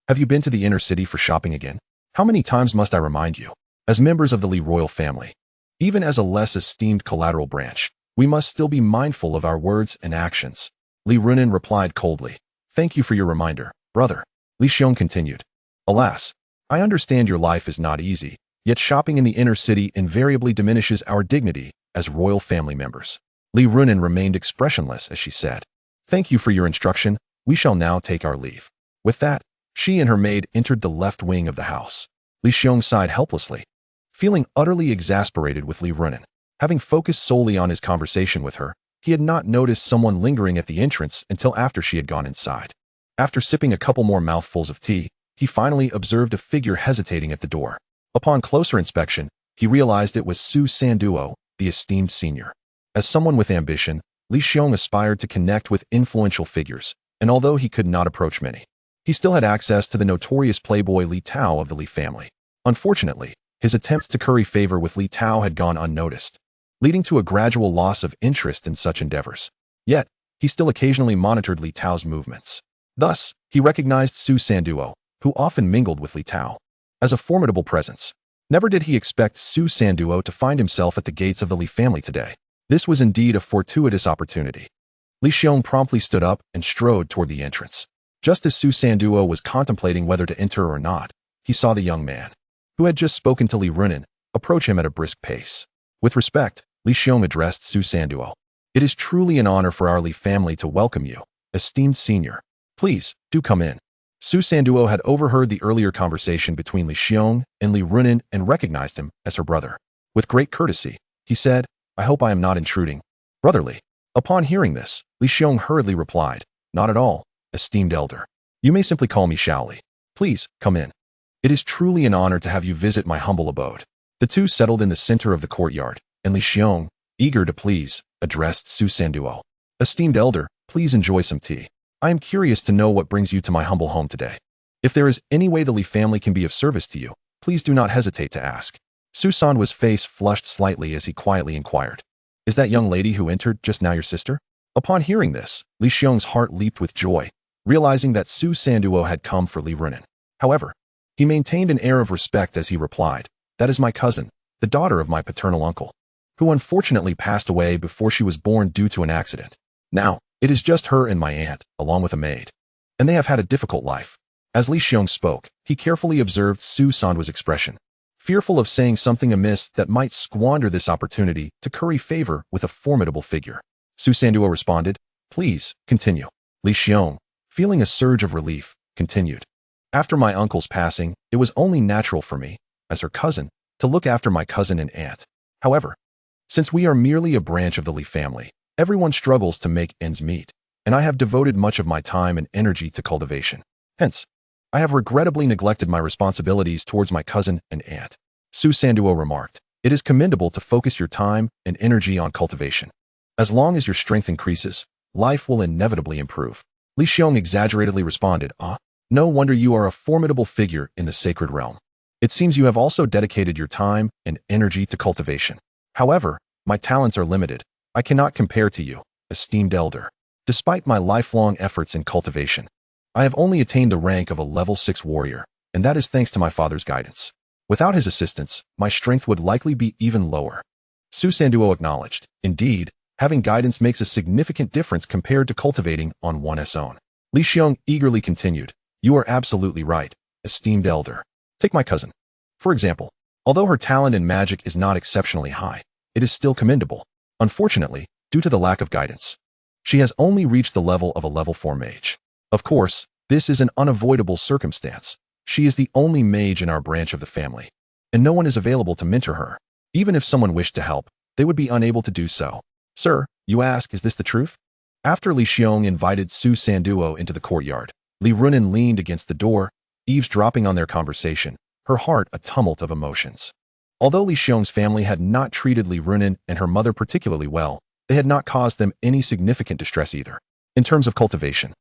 have you been to the inner city for shopping again? How many times must I remind you? As members of the Li royal family, even as a less esteemed collateral branch, we must still be mindful of our words and actions." Li Runin replied coldly, "Thank you for your reminder, brother." Lisuo continued, "Alas, I understand your life is not easy, yet shopping in the inner city invariably diminishes our dignity as royal family members." Li Runin remained expressionless as she said, "Thank you for your instruction. We shall now take our leave." With that, she and her maid entered the left wing of the house. Lisuo sighed helplessly, feeling utterly exasperated with Li Runin. Having focused solely on his conversation with her, he had not noticed someone lingering at the entrance until after she had gone inside. After sipping a couple more mouthfuls of tea, he finally observed a figure hesitating at the door. Upon closer inspection, he realized it was Su Sanduo, the esteemed senior. As someone with ambition, Lisuo aspired to connect with influential figures, and although he could not approach many, he still had access to the notorious playboy Li Tao of the Li family. Unfortunately, His attempts to curry favor with Li Tao had gone unnoticed, leading to a gradual loss of interest in such endeavors. Yet, he still occasionally monitored Li Tao's movements. Thus, he recognized Su Sanduo, who often mingled with Li Tao, as a formidable presence. Never did he expect Su Sanduo to find himself at the gates of the Li family today. This was indeed a fortuitous opportunity. Li Xiong promptly stood up and strode toward the entrance. Just as Su Sanduo was contemplating whether to enter or not, he saw the young man, who had just spoken to Li Runin, approach him at a brisk pace. With respect, Li Xiong addressed Su Sanduo. "It is truly an honor for our Li family to welcome you, esteemed senior. Please, do come in." Su Sanduo had overheard the earlier conversation between Li Xiong and Li Runin and recognized him as her brother. With great courtesy, he said, "I hope I am not intruding." "Brotherly." Upon hearing this, Li Xiong hurriedly replied, "Not at all, esteemed elder. You may simply call me Shaoli. Please, come in. It is truly an honor to have you visit my humble abode." The two settled in the center of the courtyard, and Li Xiong, eager to please, addressed Su Sanduo. "Esteemed elder, please enjoy some tea. I am curious to know what brings you to my humble home today. If there is any way the Li family can be of service to you, please do not hesitate to ask." Su Sanduo's face flushed slightly as he quietly inquired, "Is that young lady who entered just now your sister?" Upon hearing this, Li Xiong's heart leaped with joy, realizing that Su Sanduo had come for Li Runin. However, he maintained an air of respect as he replied, "That is my cousin, the daughter of my paternal uncle, who unfortunately passed away before she was born due to an accident. Now, it is just her and my aunt, along with a maid. And they have had a difficult life." As Li Xiong spoke, he carefully observed Su Sanduo's expression, fearful of saying something amiss that might squander this opportunity to curry favor with a formidable figure. Su Sanduo responded, "Please, continue." Li Xiong, feeling a surge of relief, continued, "After my uncle's passing, it was only natural for me, as her cousin, to look after my cousin and aunt. However, since we are merely a branch of the Li family, everyone struggles to make ends meet, and I have devoted much of my time and energy to cultivation. Hence, I have regrettably neglected my responsibilities towards my cousin and aunt." Su Sanduo remarked, "It is commendable to focus your time and energy on cultivation. As long as your strength increases, life will inevitably improve." Li Xiong exaggeratedly responded, "No wonder you are a formidable figure in the sacred realm. It seems you have also dedicated your time and energy to cultivation. However, my talents are limited. I cannot compare to you, esteemed elder. Despite my lifelong efforts in cultivation, I have only attained the rank of a level 6 warrior, and that is thanks to my father's guidance. Without his assistance, my strength would likely be even lower." Su Sanduo acknowledged, "Indeed, having guidance makes a significant difference compared to cultivating on one's own." Li Xiong eagerly continued, "You are absolutely right, esteemed elder. Take my cousin, for example. Although her talent in magic is not exceptionally high, it is still commendable. Unfortunately, due to the lack of guidance, she has only reached the level of a level 4 mage. Of course, this is an unavoidable circumstance. She is the only mage in our branch of the family, and no one is available to mentor her. Even if someone wished to help, they would be unable to do so." "Sir, you ask, is this the truth?" After Li Xiong invited Su Sanduo into the courtyard, Li Runin leaned against the door, eavesdropping on their conversation, her heart a tumult of emotions. Although Li Xiong's family had not treated Li Runin and her mother particularly well, they had not caused them any significant distress either. In terms of cultivation,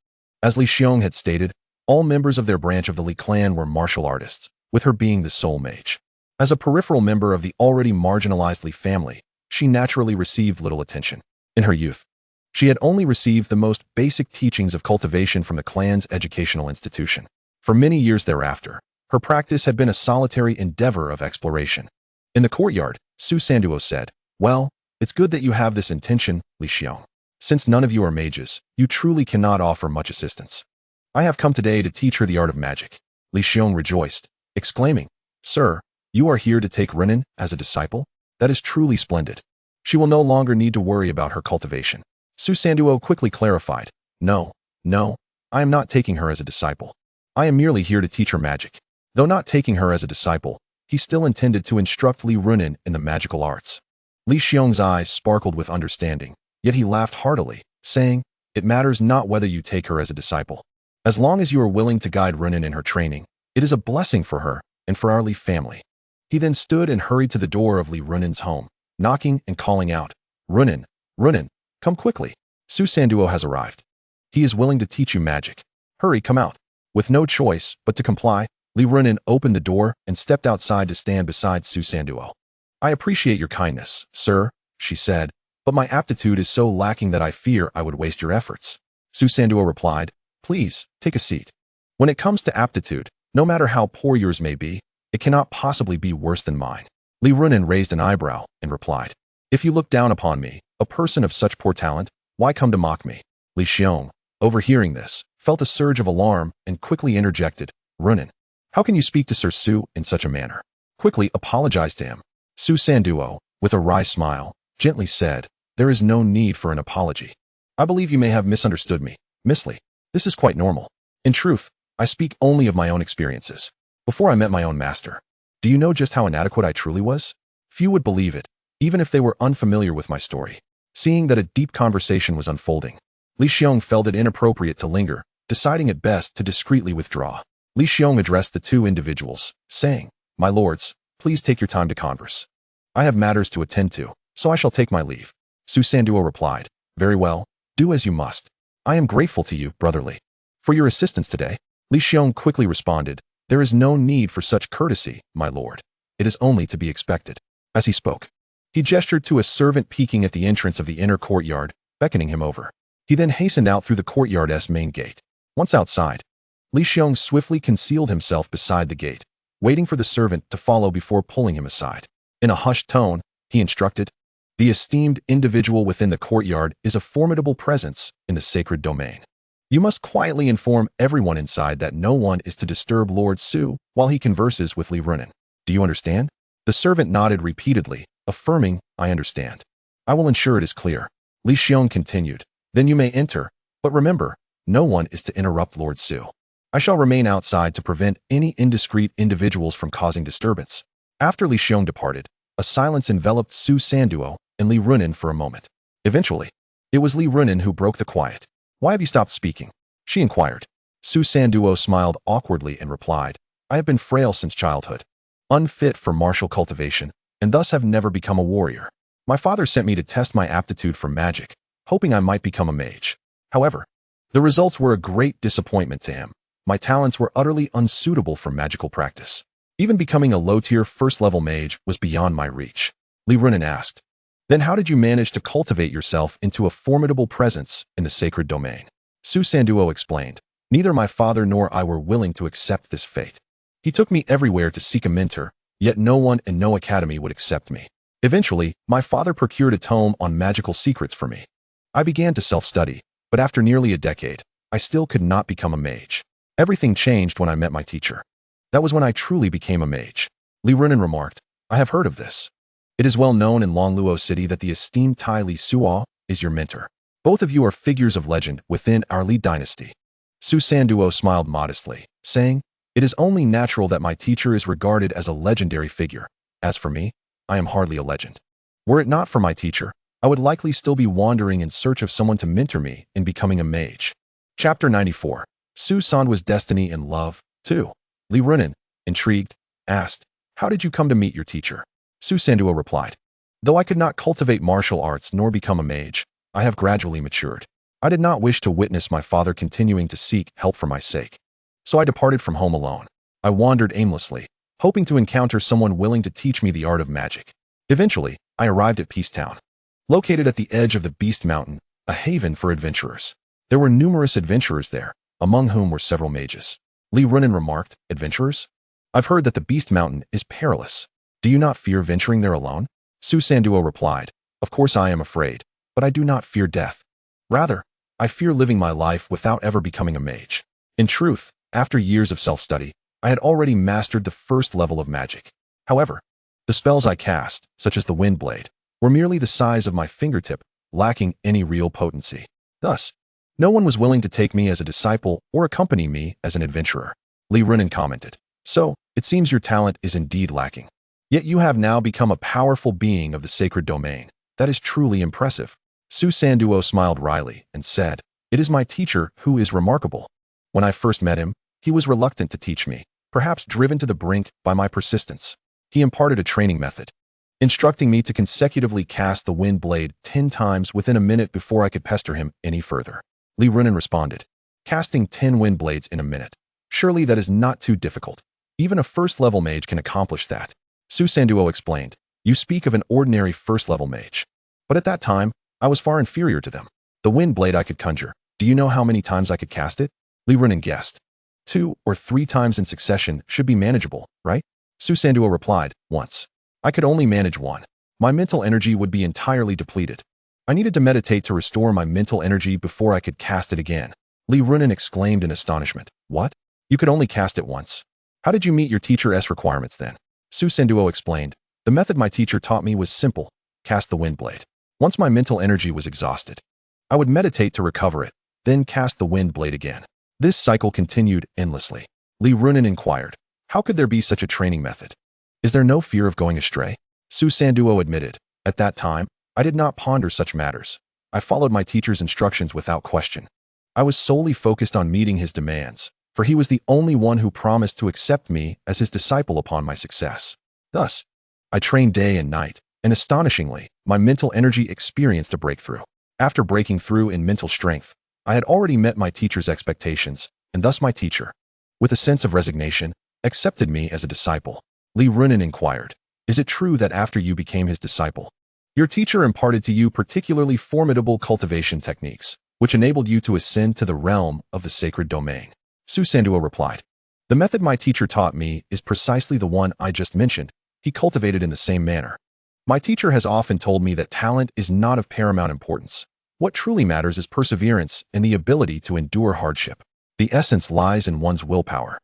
as Li Xiong had stated, all members of their branch of the Li clan were martial artists, with her being the sole mage. As a peripheral member of the already marginalized Li family, she naturally received little attention. In her youth, she had only received the most basic teachings of cultivation from the clan's educational institution. For many years thereafter, her practice had been a solitary endeavor of exploration. In the courtyard, Su Sanduo said, "Well, it's good that you have this intention, Li Xiong. Since none of you are mages, you truly cannot offer much assistance. I have come today to teach her the art of magic." Li Xiong rejoiced, exclaiming, "Sir, you are here to take Runin as a disciple? That is truly splendid. She will no longer need to worry about her cultivation." Su Sanduo quickly clarified, No, I am not taking her as a disciple. I am merely here to teach her magic." Though not taking her as a disciple, he still intended to instruct Li Runin in the magical arts. Li Xiong's eyes sparkled with understanding, yet he laughed heartily, saying, "It matters not whether you take her as a disciple. As long as you are willing to guide Runin in her training, it is a blessing for her and for our Li family." He then stood and hurried to the door of Li Runin's home, knocking and calling out, "Runin, come quickly. Su Sanduo has arrived. He is willing to teach you magic. Hurry, come out." With no choice but to comply, Li Runin opened the door and stepped outside to stand beside Su Sanduo. I appreciate your kindness, sir, she said, but my aptitude is so lacking that I fear I would waste your efforts. Su Sanduo replied, please, take a seat. When it comes to aptitude, no matter how poor yours may be, it cannot possibly be worse than mine. Li Runin raised an eyebrow and replied, if you look down upon me, a person of such poor talent, why come to mock me? Li Xiong, overhearing this, felt a surge of alarm and quickly interjected, Runin, how can you speak to Sir Su in such a manner? Quickly apologize to him. Su Sanduo, with a wry smile, gently said, there is no need for an apology. I believe you may have misunderstood me, Miss Li. This is quite normal. In truth, I speak only of my own experiences. Before I met my own master, do you know just how inadequate I truly was? Few would believe it, even if they were unfamiliar with my story. Seeing that a deep conversation was unfolding, Li Xiong felt it inappropriate to linger, deciding it best to discreetly withdraw. Li Xiong addressed the two individuals, saying, my lords, please take your time to converse. I have matters to attend to, so I shall take my leave. Su Sanduo replied, very well, do as you must. I am grateful to you, Brother Li, for your assistance today. Li Xiong quickly responded, there is no need for such courtesy, my lord. It is only to be expected. As he spoke, he gestured to a servant peeking at the entrance of the inner courtyard, beckoning him over. He then hastened out through the courtyard's main gate. Once outside, Li Xiong swiftly concealed himself beside the gate, waiting for the servant to follow before pulling him aside. In a hushed tone, he instructed, the esteemed individual within the courtyard is a formidable presence in the sacred domain. You must quietly inform everyone inside that no one is to disturb Lord Su while he converses with Li Runin. Do you understand? The servant nodded repeatedly, affirming, I understand. I will ensure it is clear. Li Xiong continued, then you may enter, but remember, no one is to interrupt Lord Su. I shall remain outside to prevent any indiscreet individuals from causing disturbance. After Li Xiong departed, a silence enveloped Su Sanduo and Li Runin for a moment. Eventually, it was Li Runin who broke the quiet. Why have you stopped speaking? She inquired. Su Sanduo smiled awkwardly and replied, I have been frail since childhood, unfit for martial cultivation, and thus have never become a warrior. My father sent me to test my aptitude for magic, hoping I might become a mage. However, the results were a great disappointment to him. My talents were utterly unsuitable for magical practice. Even becoming a low-tier first-level mage was beyond my reach. Li Runin asked, then how did you manage to cultivate yourself into a formidable presence in the sacred domain? Su Sanduo explained, neither my father nor I were willing to accept this fate. He took me everywhere to seek a mentor, yet no one and no academy would accept me. Eventually, my father procured a tome on magical secrets for me. I began to self-study, but after nearly a decade, I still could not become a mage. Everything changed when I met my teacher. That was when I truly became a mage. Li Runin remarked, I have heard of this. It is well known in Longluo City that the esteemed Tai Lisuo is your mentor. Both of you are figures of legend within our Li dynasty. Su Sanduo smiled modestly, saying, it is only natural that my teacher is regarded as a legendary figure. As for me, I am hardly a legend. Were it not for my teacher, I would likely still be wandering in search of someone to mentor me in becoming a mage. Chapter 94. Su Sanduo's destiny and love, too. Li Runin, intrigued, asked, how did you come to meet your teacher? Su Sanduo replied, though I could not cultivate martial arts nor become a mage, I have gradually matured. I did not wish to witness my father continuing to seek help for my sake. So I departed from home alone. I wandered aimlessly, hoping to encounter someone willing to teach me the art of magic. Eventually, I arrived at Peace Town, located at the edge of the Beast Mountain, a haven for adventurers. There were numerous adventurers there, among whom were several mages. Li Runin remarked, adventurers? I've heard that the Beast Mountain is perilous. Do you not fear venturing there alone? Su Sanduo replied, of course I am afraid, but I do not fear death. Rather, I fear living my life without ever becoming a mage. In truth, after years of self-study, I had already mastered the first level of magic. However, the spells I cast, such as the Wind Blade, were merely the size of my fingertip, lacking any real potency. Thus, no one was willing to take me as a disciple or accompany me as an adventurer. Li Runin commented, so, it seems your talent is indeed lacking. Yet you have now become a powerful being of the sacred domain. That is truly impressive. Su Sanduo smiled wryly and said, it is my teacher who is remarkable. When I first met him, he was reluctant to teach me, perhaps driven to the brink by my persistence. He imparted a training method, instructing me to consecutively cast the Wind Blade 10 times within a minute before I could pester him any further. Li Runin responded, casting 10 Wind Blades in a minute. Surely that is not too difficult. Even a first-level mage can accomplish that. Su Sanduo explained. You speak of an ordinary first-level mage. But at that time, I was far inferior to them. The wind blade I could conjure. Do you know how many times I could cast it? Li Runen guessed. 2 or 3 times in succession should be manageable, right? Su Sanduo replied, once. I could only manage 1. My mental energy would be entirely depleted. I needed to meditate to restore my mental energy before I could cast it again. Li Runen exclaimed in astonishment. What? You could only cast it once? How did you meet your teacher's requirements then? Su Sanduo explained. The method my teacher taught me was simple. Cast the wind blade. Once my mental energy was exhausted, I would meditate to recover it, then cast the wind blade again. This cycle continued endlessly. Li Runen inquired. How could there be such a training method? Is there no fear of going astray? Su Sanduo admitted. At that time, I did not ponder such matters. I followed my teacher's instructions without question. I was solely focused on meeting his demands, for he was the only one who promised to accept me as his disciple upon my success. Thus, I trained day and night, and astonishingly, my mental energy experienced a breakthrough. After breaking through in mental strength, I had already met my teacher's expectations, and thus my teacher, with a sense of resignation, accepted me as a disciple. Li Runen inquired, is it true that after you became his disciple, your teacher imparted to you particularly formidable cultivation techniques, which enabled you to ascend to the realm of the sacred domain? Su Sanduo replied, the method my teacher taught me is precisely the one I just mentioned. He cultivated in the same manner. My teacher has often told me that talent is not of paramount importance. What truly matters is perseverance and the ability to endure hardship. The essence lies in one's willpower.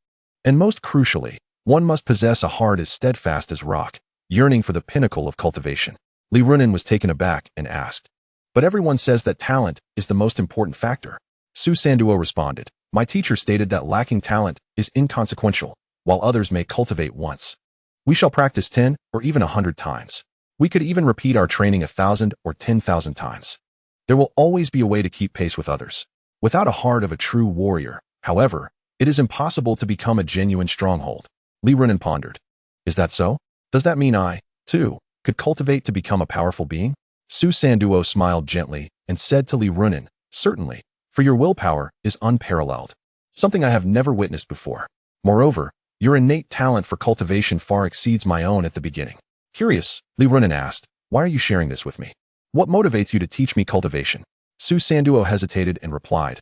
And most crucially, one must possess a heart as steadfast as rock, yearning for the pinnacle of cultivation. Li Runen was taken aback and asked, but everyone says that talent is the most important factor. Su Sanduo responded, my teacher stated that lacking talent is inconsequential, while others may cultivate once. We shall practice 10 or even 100 times. We could even repeat our training 1,000 or 10,000 times. There will always be a way to keep pace with others. Without a heart of a true warrior, however, it is impossible to become a genuine stronghold. Li Runen pondered. Is that so? Does that mean I, too, could cultivate to become a powerful being? Su Sanduo smiled gently and said to Li Runen, certainly, for your willpower is unparalleled, something I have never witnessed before. Moreover, your innate talent for cultivation far exceeds my own at the beginning. Curious, Li Runen asked, why are you sharing this with me? What motivates you to teach me cultivation? Su Sanduo hesitated and replied,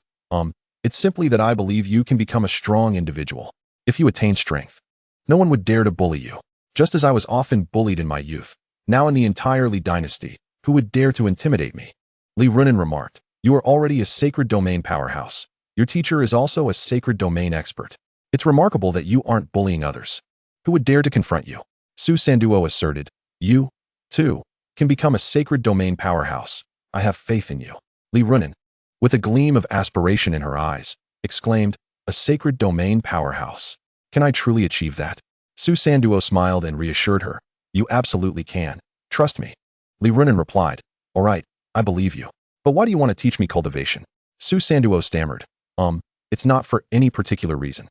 it's simply that I believe you can become a strong individual. If you attain strength, no one would dare to bully you. Just as I was often bullied in my youth, now in the entire Li dynasty, who would dare to intimidate me? Li Runen remarked, you are already a sacred domain powerhouse. Your teacher is also a sacred domain expert. It's remarkable that you aren't bullying others. Who would dare to confront you? Su Sanduo asserted, you, too, can become a sacred domain powerhouse. I have faith in you. Li Runen, with a gleam of aspiration in her eyes, exclaimed, a sacred domain powerhouse. Can I truly achieve that? Su Sanduo smiled and reassured her, you absolutely can. Trust me. Li Runen replied, all right, I believe you. But why do you want to teach me cultivation? Su Sanduo stammered, it's not for any particular reason.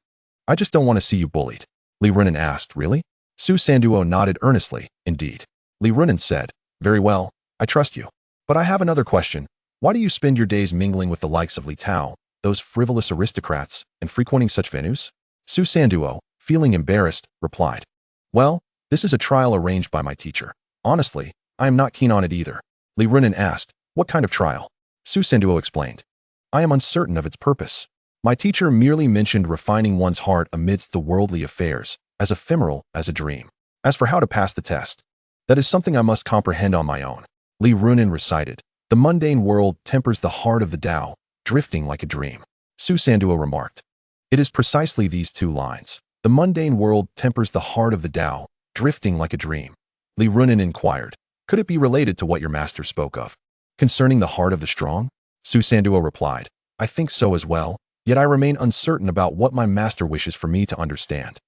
I just don't want to see you bullied. Li Runen asked, really? Su Sanduo nodded earnestly, indeed. Li Runen said, very well, I trust you. But I have another question. Why do you spend your days mingling with the likes of Li Tao, those frivolous aristocrats, and frequenting such venues? Su Sanduo, feeling embarrassed, replied, well, this is a trial arranged by my teacher. Honestly, I am not keen on it either. Li Runen asked, what kind of trial? Su Sanduo explained, I am uncertain of its purpose. My teacher merely mentioned refining one's heart amidst the worldly affairs, as ephemeral as a dream. As for how to pass the test, that is something I must comprehend on my own. Li Runen recited, the mundane world tempers the heart of the Tao, drifting like a dream. Su Sanduo remarked, it is precisely these 2 lines. The mundane world tempers the heart of the Tao, drifting like a dream. Li Runen inquired, could it be related to what your master spoke of, concerning the heart of the strong? Su Sanduo replied, I think so as well, yet I remain uncertain about what my master wishes for me to understand.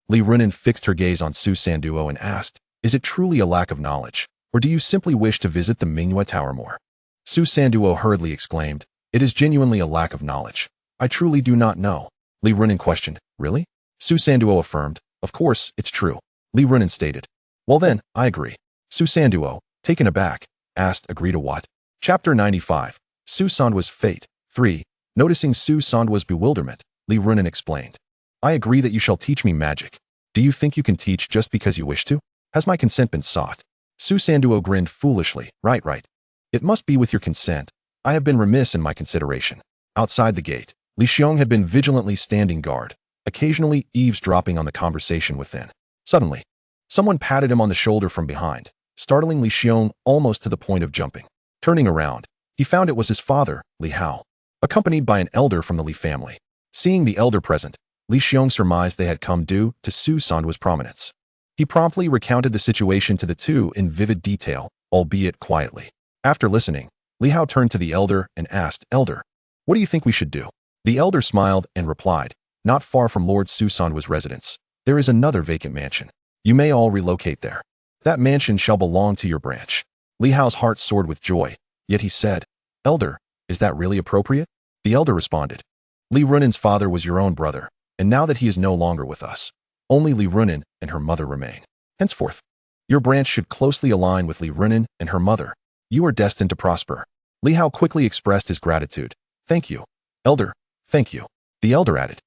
Li Runen fixed her gaze on Su Sanduo and asked, is it truly a lack of knowledge, or do you simply wish to visit the Mingyue Tower more? Su Sanduo hurriedly exclaimed, it is genuinely a lack of knowledge. I truly do not know. Li Runen questioned, really? Su Sanduo affirmed, of course, it's true. Li Runen stated, well then, I agree. Su Sanduo, taken aback, asked, agree to what? Chapter 95, Su Sanduo's Fate. 3. Noticing Su Sanduo's bewilderment, Li Runen explained, I agree that you shall teach me magic. Do you think you can teach just because you wish to? Has my consent been sought? Su Sanduo grinned foolishly. Right. It must be with your consent. I have been remiss in my consideration. Outside the gate, Li Xiong had been vigilantly standing guard, occasionally eavesdropping on the conversation within. Suddenly, someone patted him on the shoulder from behind, startling Li Xiong almost to the point of jumping. Turning around, he found it was his father, Li Hao, accompanied by an elder from the Li family. Seeing the elder present, Li Xiong surmised they had come due to Su Sanduo's prominence. He promptly recounted the situation to the two in vivid detail, albeit quietly. After listening, Li Hao turned to the elder and asked, "Elder, what do you think we should do?" The elder smiled and replied, "Not far from Lord Su Sanduo's residence, there is another vacant mansion. You may all relocate there. That mansion shall belong to your branch." Li Hao's heart soared with joy, yet he said, "Elder, is that really appropriate?" The elder responded, "Li Runen's father was your own brother, and now that he is no longer with us, only Li Runen and her mother remain. Henceforth, your branch should closely align with Li Runen and her mother. You are destined to prosper." Li Hao quickly expressed his gratitude. "Thank you, Elder, thank you." The elder added,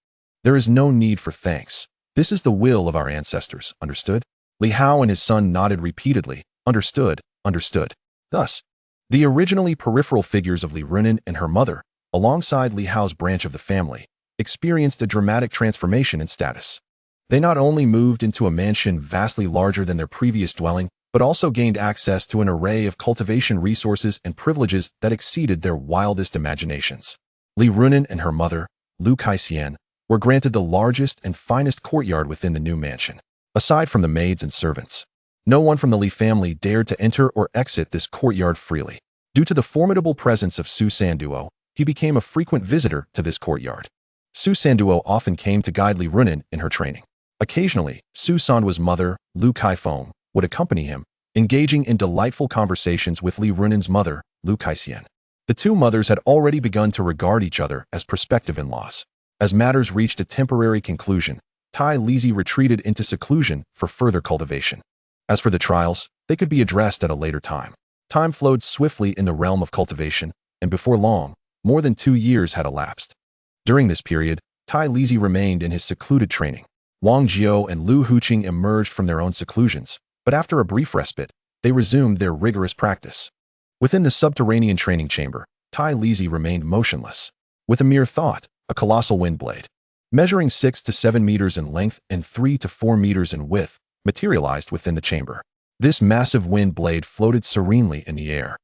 "There is no need for thanks. This is the will of our ancestors, understood?" Li Hao and his son nodded repeatedly, understood. Thus, the originally peripheral figures of Li Runen and her mother, alongside Li Hao's branch of the family, experienced a dramatic transformation in status. They not only moved into a mansion vastly larger than their previous dwelling, but also gained access to an array of cultivation resources and privileges that exceeded their wildest imaginations. Li Runen and her mother, Lu Kaixian, were granted the largest and finest courtyard within the new mansion. Aside from the maids and servants, no one from the Li family dared to enter or exit this courtyard freely. Due to the formidable presence of Su Sanduo, he became a frequent visitor to this courtyard. Su Sanduo often came to guide Li Runen in her training. Occasionally, Su Sanduo's mother, Lu Kaifeng, would accompany him, engaging in delightful conversations with Li Runen's mother, Lu Kaixian. The two mothers had already begun to regard each other as prospective in-laws. As matters reached a temporary conclusion, Tai Lizhi retreated into seclusion for further cultivation. As for the trials, they could be addressed at a later time. Time flowed swiftly in the realm of cultivation, and before long, more than 2 years had elapsed. During this period, Tai Lizhi remained in his secluded training. Wang Jiao and Lu Huqing emerged from their own seclusions, but after a brief respite, they resumed their rigorous practice. Within the subterranean training chamber, Tai Lizhi remained motionless. With a mere thought, a colossal wind blade, measuring 6 to 7 meters in length and 3 to 4 meters in width, materialized within the chamber. This massive wind blade floated serenely in the air,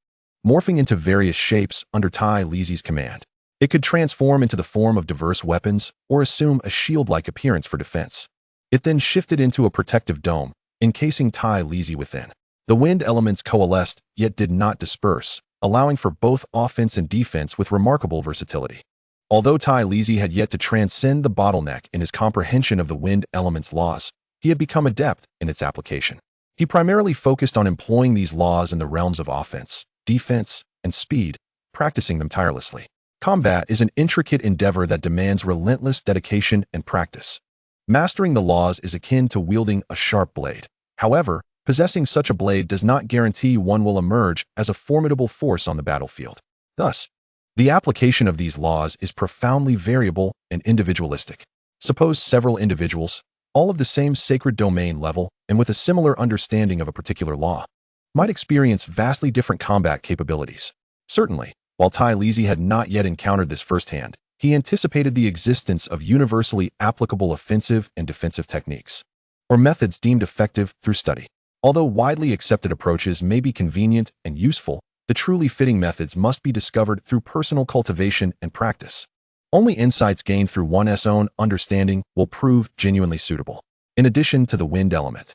morphing into various shapes under Tai Lizhi's command. It could transform into the form of diverse weapons or assume a shield-like appearance for defense. It then shifted into a protective dome, encasing Tai Lizhi within. The wind elements coalesced, yet did not disperse, allowing for both offense and defense with remarkable versatility. Although Tai Lizhi had yet to transcend the bottleneck in his comprehension of the wind element's laws, he had become adept in its application. He primarily focused on employing these laws in the realms of offense, defense, and speed, practicing them tirelessly. Combat is an intricate endeavor that demands relentless dedication and practice. Mastering the laws is akin to wielding a sharp blade. However, possessing such a blade does not guarantee one will emerge as a formidable force on the battlefield. Thus, the application of these laws is profoundly variable and individualistic. Suppose several individuals, all of the same sacred domain level and with a similar understanding of a particular law, might experience vastly different combat capabilities. Certainly, while Tai Lizhi had not yet encountered this firsthand, he anticipated the existence of universally applicable offensive and defensive techniques, or methods deemed effective through study. Although widely accepted approaches may be convenient and useful, the truly fitting methods must be discovered through personal cultivation and practice. Only insights gained through one's own understanding will prove genuinely suitable. In addition to the wind element,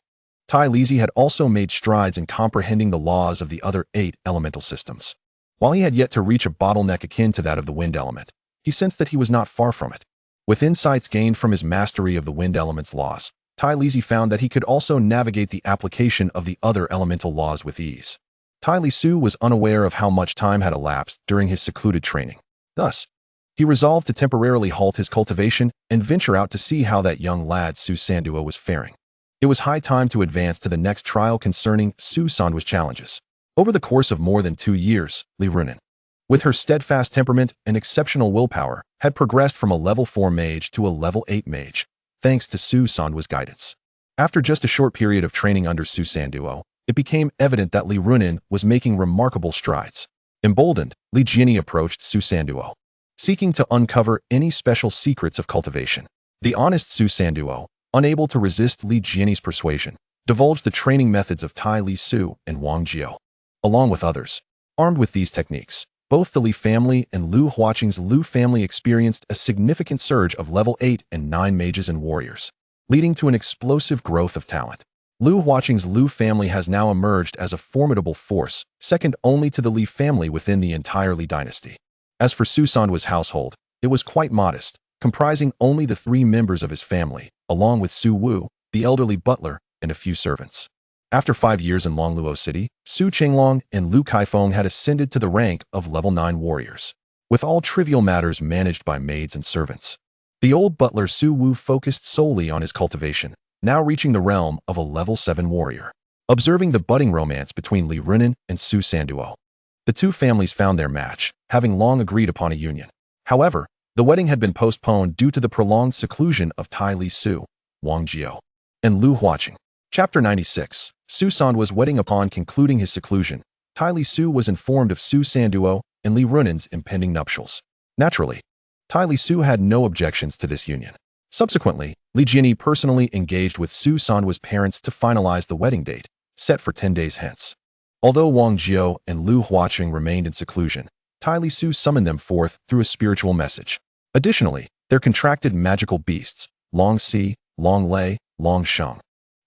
Tai Lizhi had also made strides in comprehending the laws of the other 8 elemental systems. While he had yet to reach a bottleneck akin to that of the wind element, he sensed that he was not far from it. With insights gained from his mastery of the wind element's laws, Tai Lizhi found that he could also navigate the application of the other elemental laws with ease. Tai Lisuo was unaware of how much time had elapsed during his secluded training. Thus, he resolved to temporarily halt his cultivation and venture out to see how that young lad Su Sanduo was faring. It was high time to advance to the next trial concerning Su Sanduo's challenges. Over the course of more than 2 years, Li Runen, with her steadfast temperament and exceptional willpower, had progressed from a level 4 mage to a level 8 mage, thanks to Su Sanduo's guidance. After just a short period of training under Su Sanduo, it became evident that Li Runin was making remarkable strides. Emboldened, Li Jiani approached Su Sanduo, seeking to uncover any special secrets of cultivation. The honest Su Sanduo, unable to resist Li Jiani's persuasion, divulged the training methods of Tai Lisuo and Wang Jiao, along with others. Armed with these techniques, both the Li family and Lu Huaqing's Lu family experienced a significant surge of level 8 and 9 mages and warriors, leading to an explosive growth of talent. Lu Huaqing's Lu family has now emerged as a formidable force, second only to the Li family within the entire Li dynasty. As for Su Sanduo's household, it was quite modest, comprising only the 3 members of his family, along with Su Wu, the elderly butler, and a few servants. After 5 years in Longluo City, Su Qinglong and Lu Kaifeng had ascended to the rank of level 9 warriors, with all trivial matters managed by maids and servants. The old butler Su Wu focused solely on his cultivation, now reaching the realm of a level 7 warrior. Observing the budding romance between Li Runin and Su Sanduo, the 2 families found their match, having long agreed upon a union. However, the wedding had been postponed due to the prolonged seclusion of Tai Lisuo, Wang Jiao, and Lu Huaqing. Chapter 96. Su Sanduo's wedding. Upon concluding his seclusion, Tai Lisuo was informed of Su Sanduo and Li Runin's impending nuptials. Naturally, Tai Lisuo had no objections to this union. Subsequently, Li Jiani personally engaged with Su Sanduo's parents to finalize the wedding date, set for 10 days hence. Although Wang Jiao and Lu Huaqing remained in seclusion, Tai Lisuo summoned them forth through a spiritual message. Additionally, their contracted magical beasts, Long Si, Long Lei, Long Sheng,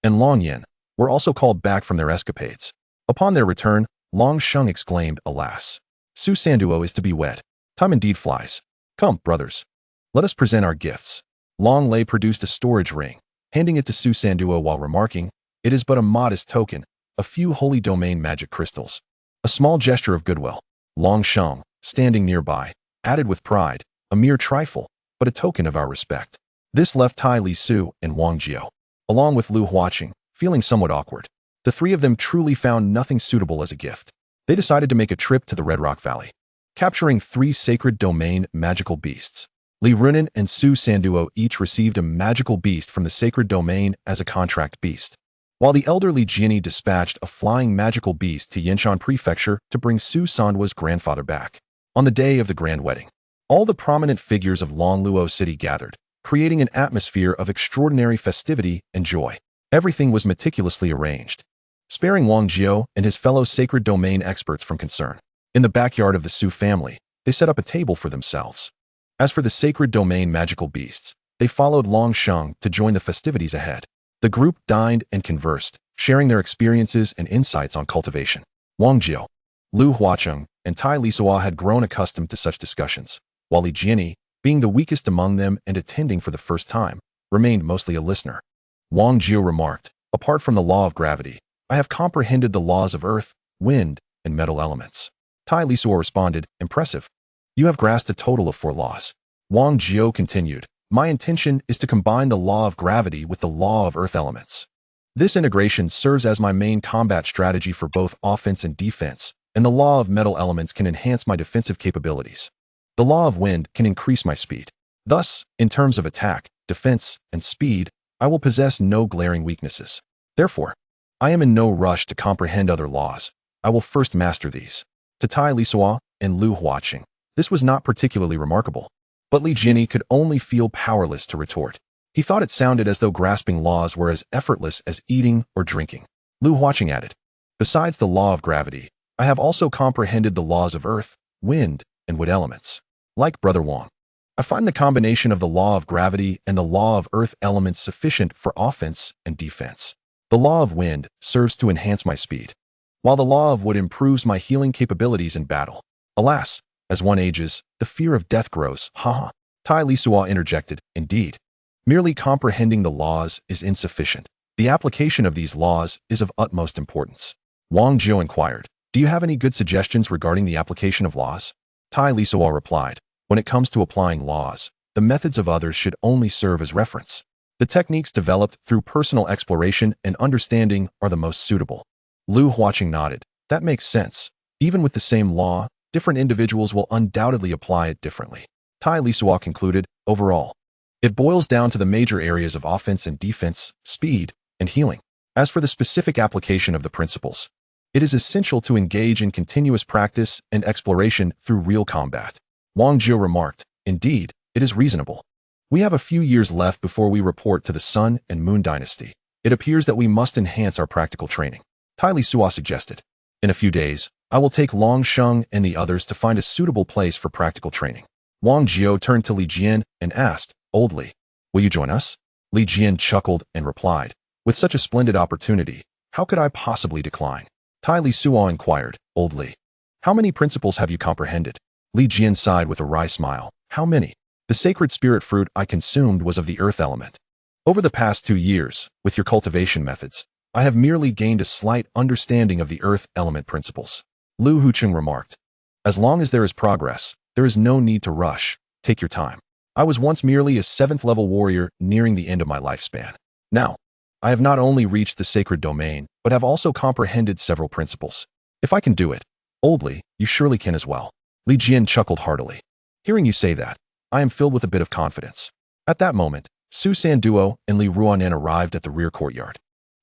and Long Yin, were also called back from their escapades. Upon their return, Long Sheng exclaimed, "Alas! Su Sanduo is to be wed. Time indeed flies. Come, brothers. Let us present our gifts." Long Lei produced a storage ring, handing it to Su Sanduo while remarking, "It is but a modest token, a few holy domain magic crystals. A small gesture of goodwill." Long Sheng, standing nearby, added with pride, "A mere trifle, but a token of our respect." This left Tai Lisuo and Wang Jiao, along with Lu Huaqing, feeling somewhat awkward. The 3 of them truly found nothing suitable as a gift. They decided to make a trip to the Red Rock Valley, capturing 3 sacred domain magical beasts. Li Runin and Su Sanduo each received a magical beast from the sacred domain as a contract beast, while the elder Li Jiani dispatched a flying magical beast to Yinshan Prefecture to bring Su Sanduo's grandfather back. On the day of the grand wedding, all the prominent figures of Longluo City gathered, creating an atmosphere of extraordinary festivity and joy. Everything was meticulously arranged, sparing Wang Jiao and his fellow sacred domain experts from concern. In the backyard of the Su family, they set up a table for themselves. As for the sacred domain magical beasts, they followed Long Sheng to join the festivities ahead. The group dined and conversed, sharing their experiences and insights on cultivation. Wang Jiao, Lu Huaqing, and Tai Lisuo had grown accustomed to such discussions, while Li Jiani, being the weakest among them and attending for the first time, remained mostly a listener. Wang Jiao remarked, "Apart from the law of gravity, I have comprehended the laws of earth, wind, and metal elements." Tai Lisuo responded, "Impressive. You have grasped a total of 4 laws." Wang Jiao continued, "My intention is to combine the law of gravity with the law of earth elements. This integration serves as my main combat strategy for both offense and defense, and the law of metal elements can enhance my defensive capabilities. The law of wind can increase my speed. Thus, in terms of attack, defense, and speed, I will possess no glaring weaknesses. Therefore, I am in no rush to comprehend other laws. I will first master these." To Tai Lisuo and Lu Huaqing, this was not particularly remarkable, but Li Jiani could only feel powerless to retort. He thought it sounded as though grasping laws were as effortless as eating or drinking. Lu Huaqing added, "Besides the law of gravity, I have also comprehended the laws of earth, wind, and wood elements. Like Brother Wang, I find the combination of the law of gravity and the law of earth elements sufficient for offense and defense. The law of wind serves to enhance my speed, while the law of wood improves my healing capabilities in battle. Alas, as one ages, the fear of death grows." Haha. Tai Lisuo interjected, "Indeed. Merely comprehending the laws is insufficient. The application of these laws is of utmost importance." Wang Jiao inquired, "Do you have any good suggestions regarding the application of laws?" Tai Lisuo replied, "When it comes to applying laws, the methods of others should only serve as reference. The techniques developed through personal exploration and understanding are the most suitable." Lu Huaqing nodded. "That makes sense. Even with the same law, different individuals will undoubtedly apply it differently." Tai Lisuo concluded, "Overall, it boils down to the major areas of offense and defense, speed, and healing. As for the specific application of the principles, it is essential to engage in continuous practice and exploration through real combat. Wang Jiu remarked, indeed, it is reasonable. We have a few years left before we report to the Sun and Moon Dynasty. It appears that we must enhance our practical training. Tai Lisuo suggested. In a few days, I will take Long Sheng and the others to find a suitable place for practical training. Wang Jiu turned to Li Jian and asked, Old Li, will you join us? Li Jian chuckled and replied, with such a splendid opportunity, how could I possibly decline? Tai Lisuo inquired, Old Li, how many principles have you comprehended? Li Jian sighed with a wry smile. How many? The sacred spirit fruit I consumed was of the earth element. Over the past 2 years, with your cultivation methods, I have merely gained a slight understanding of the earth element principles. Lu Hucheng remarked, as long as there is progress, there is no need to rush. Take your time. I was once merely a 7th level warrior nearing the end of my lifespan. Now, I have not only reached the sacred domain, but have also comprehended several principles. If I can do it, Old Li, you surely can as well. Li Jian chuckled heartily. Hearing you say that, I am filled with a bit of confidence. At that moment, Su Sanduo and Li Ruanan arrived at the rear courtyard,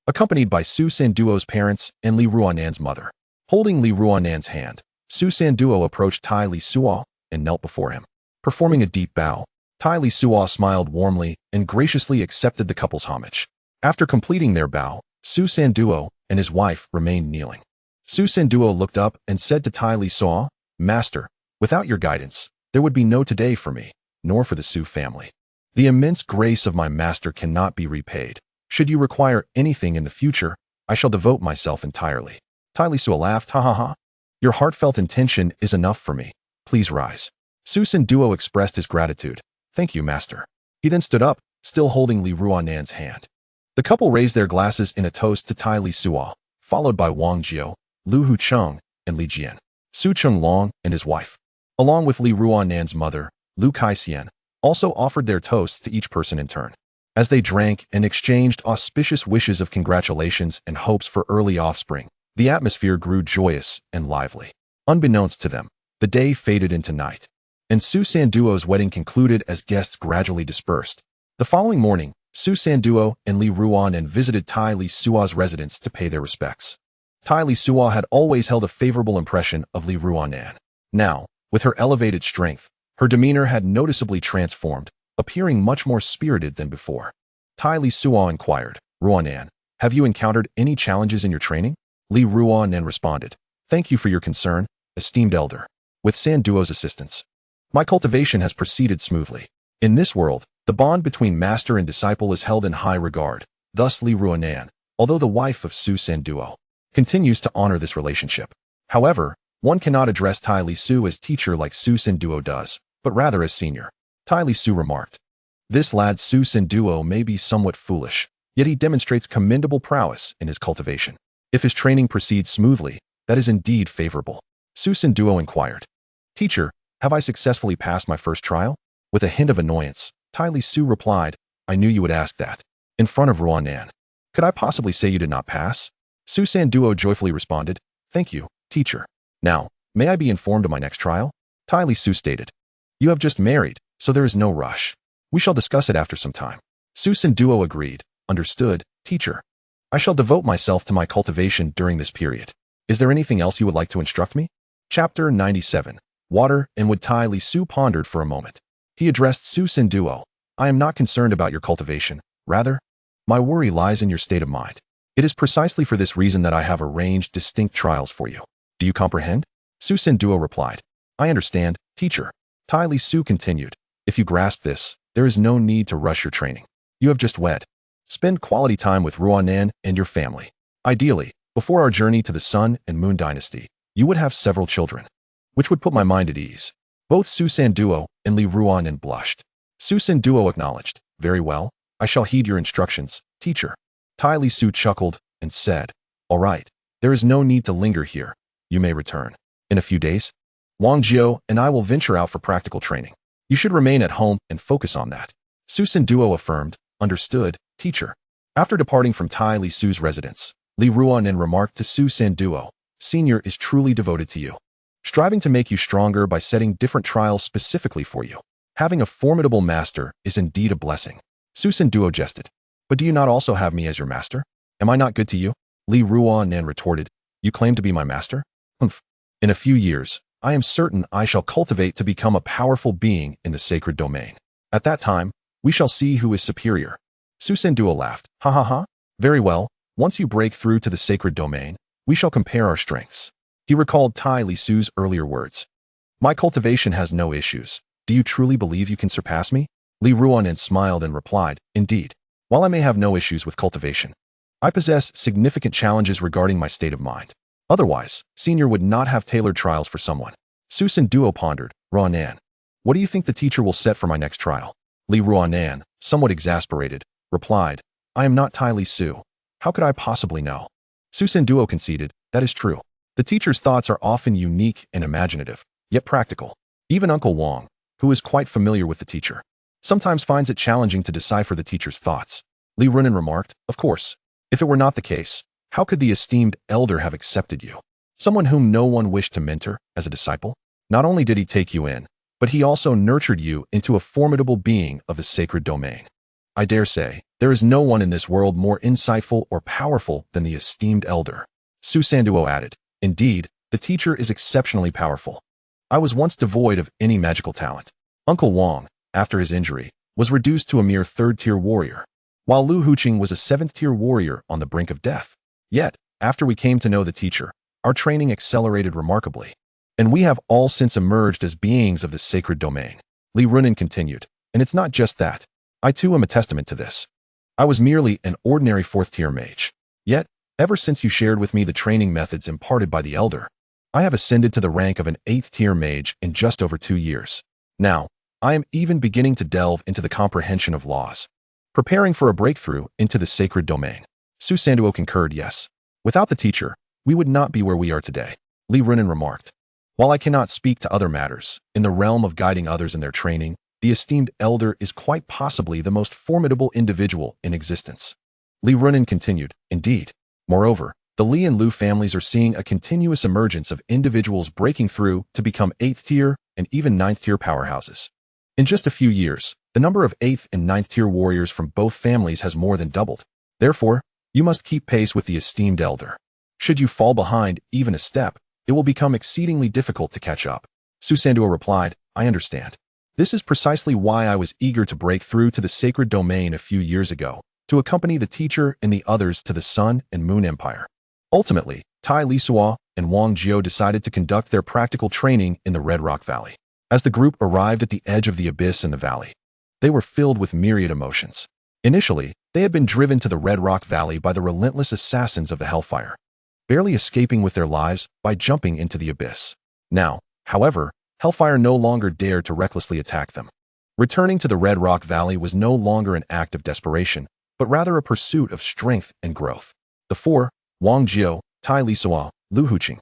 accompanied by Su Sanduo's parents and Li Ruanan's mother. Holding Li Ruanan's hand, Su Sanduo approached Tai Lisuo and knelt before him. Performing a deep bow, Tai Lisuo smiled warmly and graciously accepted the couple's homage. After completing their bow, Su Sanduo and his wife remained kneeling. Su Sanduo looked up and said to Tai Lisuo, Master, without your guidance, there would be no today for me, nor for the Su family. The immense grace of my master cannot be repaid. Should you require anything in the future, I shall devote myself entirely. Tai Lisuo laughed, ha ha ha. Your heartfelt intention is enough for me. Please rise. Su Sanduo expressed his gratitude. Thank you, master. He then stood up, still holding Li Ruanan's hand. The couple raised their glasses in a toast to Tai Lisuo, followed by Wang Jiu, Lu Hucheng, and Li Jian. Su Chenglong and his wife, along with Li Ruanan's mother, Lu Kaixian, also offered their toasts to each person in turn. As they drank and exchanged auspicious wishes of congratulations and hopes for early offspring, the atmosphere grew joyous and lively. Unbeknownst to them, the day faded into night, and Su Sanduo's wedding concluded as guests gradually dispersed. The following morning, Su Sanduo and Li Ruanan visited Tai Lisuo's residence to pay their respects. Tai Lisuo had always held a favorable impression of Li Ruanan. Now, with her elevated strength, her demeanor had noticeably transformed, appearing much more spirited than before. Tai Lisuo inquired, Ruanan, have you encountered any challenges in your training? Li Ruanan responded, thank you for your concern, esteemed elder. With Sanduo's assistance, my cultivation has proceeded smoothly. In this world, the bond between master and disciple is held in high regard. Thus Li Ruanan, although the wife of Su Sanduo, continues to honor this relationship. However, one cannot address Tai Lisuo as teacher like Su Sanduo does, but rather as senior. Tai Lisuo remarked, this lad Su Sanduo may be somewhat foolish, yet he demonstrates commendable prowess in his cultivation. If his training proceeds smoothly, that is indeed favorable. Su Sanduo inquired, teacher, have I successfully passed my first trial? With a hint of annoyance, Tai Lisuo replied, I knew you would ask that. In front of Ruanan. Could I possibly say you did not pass? Su Sanduo joyfully responded, thank you, teacher. Now, may I be informed of my next trial? Tai Lisuo stated, you have just married, so there is no rush. We shall discuss it after some time. Su Sanduo agreed, understood, teacher. I shall devote myself to my cultivation during this period. Is there anything else you would like to instruct me? Chapter 97. Water and Wood. Tai Lisuo pondered for a moment. He addressed Su Sanduo, I am not concerned about your cultivation. Rather, my worry lies in your state of mind. It is precisely for this reason that I have arranged distinct trials for you. Do you comprehend? Su Sanduo replied, I understand, teacher. Tai Lisuo continued, if you grasp this, there is no need to rush your training. You have just wed. Spend quality time with Ruanan and your family. Ideally, before our journey to the Sun and Moon Dynasty, you would have several children, which would put my mind at ease. Both Su Sanduo and Li Ruanan blushed. Su Sanduo acknowledged, very well, I shall heed your instructions, teacher. Tai Lisuo chuckled and said, all right, there is no need to linger here. You may return. In a few days, Wang Jiu and I will venture out for practical training. You should remain at home and focus on that. Su Sanduo affirmed, understood, teacher. After departing from Tai Lisuo's residence, Li Ruanan remarked to Su Sanduo, senior is truly devoted to you, striving to make you stronger by setting different trials specifically for you. Having a formidable master is indeed a blessing. Su Sanduo jested. But do you not also have me as your master? Am I not good to you? Li Ruonan retorted. You claim to be my master? Humph. In a few years, I am certain I shall cultivate to become a powerful being in the sacred domain. At that time, we shall see who is superior. Su Senduo laughed. Ha ha ha. Very well, once you break through to the sacred domain, we shall compare our strengths. He recalled Tai Lisuo's earlier words. My cultivation has no issues. Do you truly believe you can surpass me? Li Ruonan smiled and replied, Indeed. While I may have no issues with cultivation, I possess significant challenges regarding my state of mind. Otherwise, Senior would not have tailored trials for someone. Su Senduo pondered. Ruonan, what do you think the teacher will set for my next trial? Li Ruonan, somewhat exasperated, replied, I am not Tai Lisuo. How could I possibly know? Su Senduo conceded, that is true. The teacher's thoughts are often unique and imaginative, yet practical. Even Uncle Wang, who is quite familiar with the teacher, sometimes finds it challenging to decipher the teacher's thoughts. Li Ruonan remarked, Of course. If it were not the case, how could the esteemed elder have accepted you? Someone whom no one wished to mentor as a disciple? Not only did he take you in, but he also nurtured you into a formidable being of the sacred domain. I dare say, there is no one in this world more insightful or powerful than the esteemed elder. Su Senduo added, Indeed, the teacher is exceptionally powerful. I was once devoid of any magical talent. Uncle Wang, after his injury, was reduced to a mere third-tier warrior, while Lu Huqing was a seventh-tier warrior on the brink of death. Yet, after we came to know the teacher, our training accelerated remarkably, and we have all since emerged as beings of the sacred domain. Li Ruonan continued, and it's not just that. I too am a testament to this. I was merely an ordinary fourth-tier mage. Yet, ever since you shared with me the training methods imparted by the elder, I have ascended to the rank of an eighth-tier mage in just over 2 years. Now, I am even beginning to delve into the comprehension of laws, preparing for a breakthrough into the sacred domain. Su Senduo concurred, yes. Without the teacher, we would not be where we are today. Li Ruonan remarked. While I cannot speak to other matters, in the realm of guiding others in their training, the esteemed elder is quite possibly the most formidable individual in existence. Li Ruonan continued, Indeed. Moreover, the Li and Lu families are seeing a continuous emergence of individuals breaking through to become 8th-tier and even 9th-tier powerhouses. In just a few years, the number of 8th and 9th-tier warriors from both families has more than doubled. Therefore, you must keep pace with the esteemed elder. Should you fall behind even a step, it will become exceedingly difficult to catch up. Su Senduo replied, I understand. This is precisely why I was eager to break through to the sacred domain a few years ago, to accompany the teacher and the others to the Sun and Moon Empire. Ultimately, Tai Lisuo and Wang Jiao decided to conduct their practical training in the Red Rock Valley. As the group arrived at the edge of the abyss in the valley, they were filled with myriad emotions. Initially, they had been driven to the Red Rock Valley by the relentless assassins of the Hellfire, barely escaping with their lives by jumping into the abyss. Now, however, Hellfire no longer dared to recklessly attack them. Returning to the Red Rock Valley was no longer an act of desperation, but rather a pursuit of strength and growth. The four, Wang Jiao, Tai Lisuo, Lu Huqing,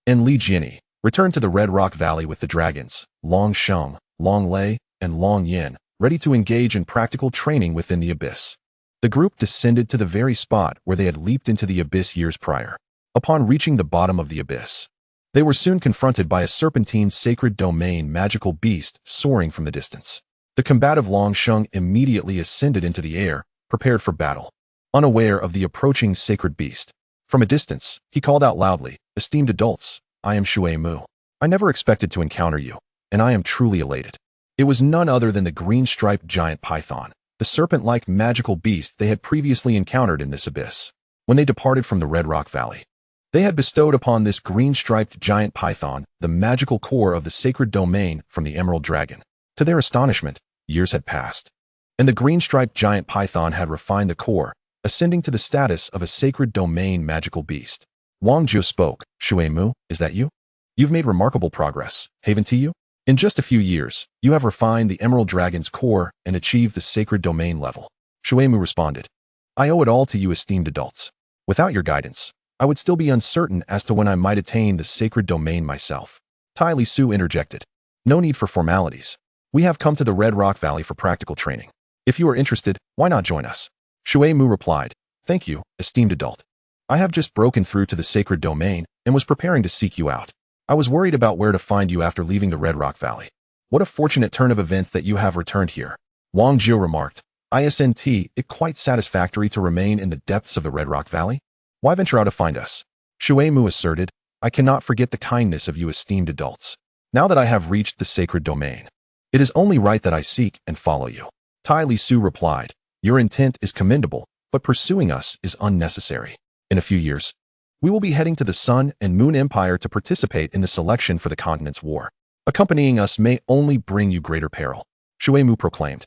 and Li Jiani, returned to the Red Rock Valley with the dragons, Long Sheng, Long Lei, and Long Yin, ready to engage in practical training within the abyss. The group descended to the very spot where they had leaped into the abyss years prior. Upon reaching the bottom of the abyss, they were soon confronted by a serpentine sacred domain magical beast soaring from the distance. The combative Long Sheng immediately ascended into the air, prepared for battle. Unaware of the approaching sacred beast, from a distance, he called out loudly, Esteemed adults, I am Shui Mu. I never expected to encounter you, and I am truly elated. It was none other than the green-striped giant python, the serpent-like magical beast they had previously encountered in this abyss. When they departed from the Red Rock Valley, they had bestowed upon this green-striped giant python the magical core of the sacred domain from the Emerald Dragon. To their astonishment, years had passed, and the green-striped giant python had refined the core, ascending to the status of a sacred domain magical beast. Wang Jiao spoke, Shui Mu, is that you? You've made remarkable progress, haven't you? In just a few years, you have refined the Emerald Dragon's core and achieved the sacred domain level. Shui Mu responded, I owe it all to you esteemed adults. Without your guidance, I would still be uncertain as to when I might attain the sacred domain myself. Tai Lisuo interjected, no need for formalities. We have come to the Red Rock Valley for practical training. If you are interested, why not join us? Shui Mu replied, Thank you, esteemed adult. I have just broken through to the sacred domain and was preparing to seek you out. I was worried about where to find you after leaving the Red Rock Valley. What a fortunate turn of events that you have returned here. Wang Jiao remarked, Isn't it quite satisfactory to remain in the depths of the Red Rock Valley? Why venture out to find us? Shui Mu asserted, I cannot forget the kindness of you esteemed adults. Now that I have reached the sacred domain, it is only right that I seek and follow you. Tai Lisuo replied, your intent is commendable, but pursuing us is unnecessary. In a few years, we will be heading to the Sun and Moon Empire to participate in the selection for the continent's war. Accompanying us may only bring you greater peril. Shui Mu proclaimed,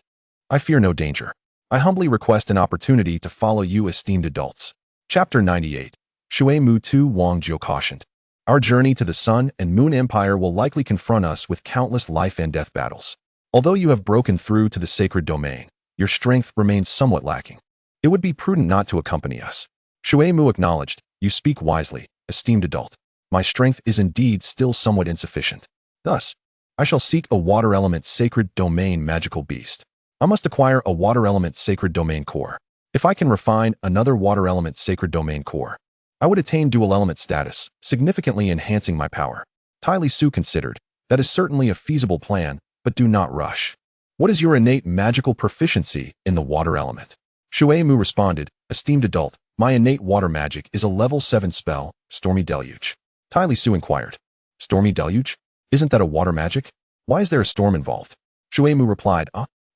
I fear no danger. I humbly request an opportunity to follow you esteemed adults. Chapter 98. Shui Mu 2 Wang Jiu cautioned. Our journey to the Sun and Moon Empire will likely confront us with countless life and death battles. Although you have broken through to the sacred domain, your strength remains somewhat lacking. It would be prudent not to accompany us. Shui Mu acknowledged, you speak wisely, esteemed adult. My strength is indeed still somewhat insufficient. Thus, I shall seek a water element sacred domain magical beast. I must acquire a water element sacred domain core. If I can refine another water element sacred domain core, I would attain dual element status, significantly enhancing my power. Tai Lisuo considered, that is certainly a feasible plan, but do not rush. What is your innate magical proficiency in the water element? Shui Mu responded, esteemed adult, my innate water magic is a level 7 spell, Stormy Deluge. Tai Lisuo inquired, Stormy Deluge? Isn't that a water magic? Why is there a storm involved? Shui Mu replied,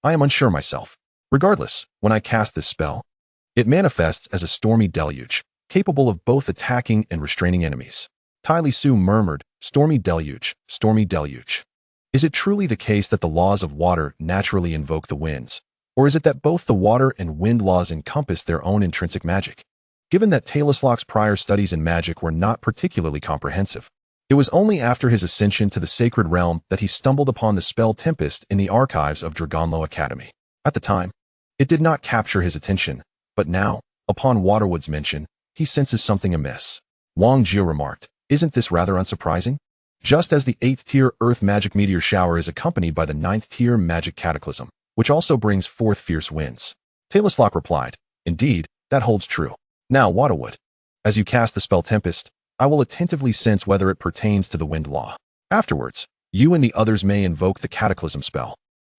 I am unsure myself. Regardless, when I cast this spell, it manifests as a stormy deluge, capable of both attacking and restraining enemies. Tai Lisuo murmured, Stormy Deluge, Stormy Deluge. Is it truly the case that the laws of water naturally invoke the winds, or is it that both the water and wind laws encompass their own intrinsic magic? Given that Talislok's prior studies in magic were not particularly comprehensive, it was only after his ascension to the sacred realm that he stumbled upon the spell Tempest in the archives of Dragonlo Academy. At the time, it did not capture his attention, but now, upon Waterwood's mention, he senses something amiss. Wang Jiu remarked, isn't this rather unsurprising? Just as the 8th tier Earth magic meteor shower is accompanied by the 9th tier magic cataclysm, which also brings forth fierce winds. Talislok replied, indeed, that holds true. Now, Waterwood, as you cast the spell Tempest, I will attentively sense whether it pertains to the wind law. Afterwards, you and the others may invoke the cataclysm spell,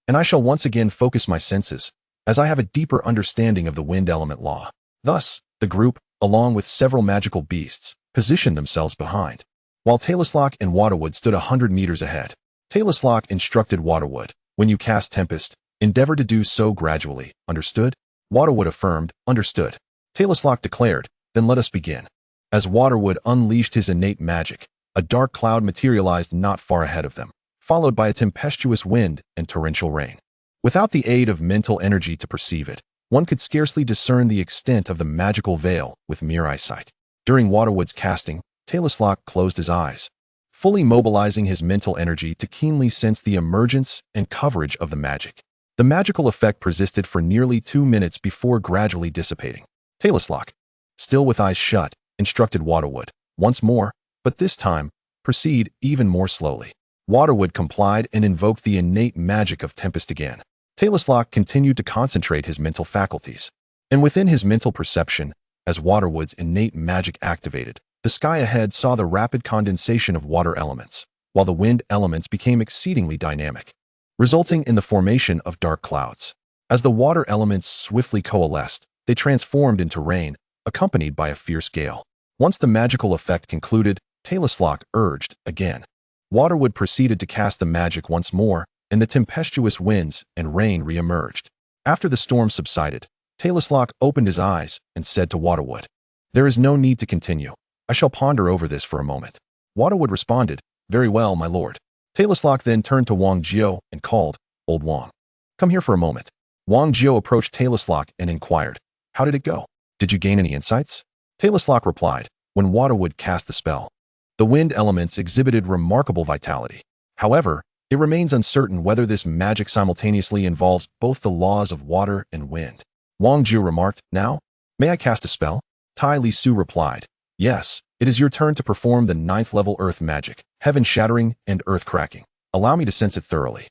and I shall once again focus my senses, as I have a deeper understanding of the wind element law. Thus, the group, along with several magical beasts, positioned themselves behind, while Talislok and Waterwood stood 100 meters ahead. Talislok instructed Waterwood, when you cast Tempest, endeavor to do so gradually, understood? Waterwood affirmed, understood. Talislok declared, then let us begin. As Waterwood unleashed his innate magic, a dark cloud materialized not far ahead of them, followed by a tempestuous wind and torrential rain. Without the aid of mental energy to perceive it, one could scarcely discern the extent of the magical veil with mere eyesight. During Waterwood's casting, Talislok closed his eyes, fully mobilizing his mental energy to keenly sense the emergence and coverage of the magic. The magical effect persisted for nearly 2 minutes before gradually dissipating. Talislok, still with eyes shut, instructed Waterwood, once more, but this time, proceed even more slowly. Waterwood complied and invoked the innate magic of Tempest again. Talislok continued to concentrate his mental faculties, and within his mental perception, as Waterwood's innate magic activated, the sky ahead saw the rapid condensation of water elements, while the wind elements became exceedingly dynamic, resulting in the formation of dark clouds. As the water elements swiftly coalesced, they transformed into rain, accompanied by a fierce gale. Once the magical effect concluded, Talislok urged again. Waterwood proceeded to cast the magic once more, and the tempestuous winds and rain re-emerged. After the storm subsided, Talislok opened his eyes and said to Waterwood, there is no need to continue. I shall ponder over this for a moment. Waterwood responded, very well, my lord. Talislok then turned to Wang Jiu and called, Old Wang, come here for a moment. Wang Jiu approached Talislok and inquired, how did it go? Did you gain any insights? Talislok replied, when Waterwood cast the spell, the wind elements exhibited remarkable vitality. However, it remains uncertain whether this magic simultaneously involves both the laws of water and wind. Wang Jiu remarked, now, may I cast a spell? Tai Lisuo replied, yes, it is your turn to perform the 9th level earth magic, heaven shattering and earth cracking. Allow me to sense it thoroughly.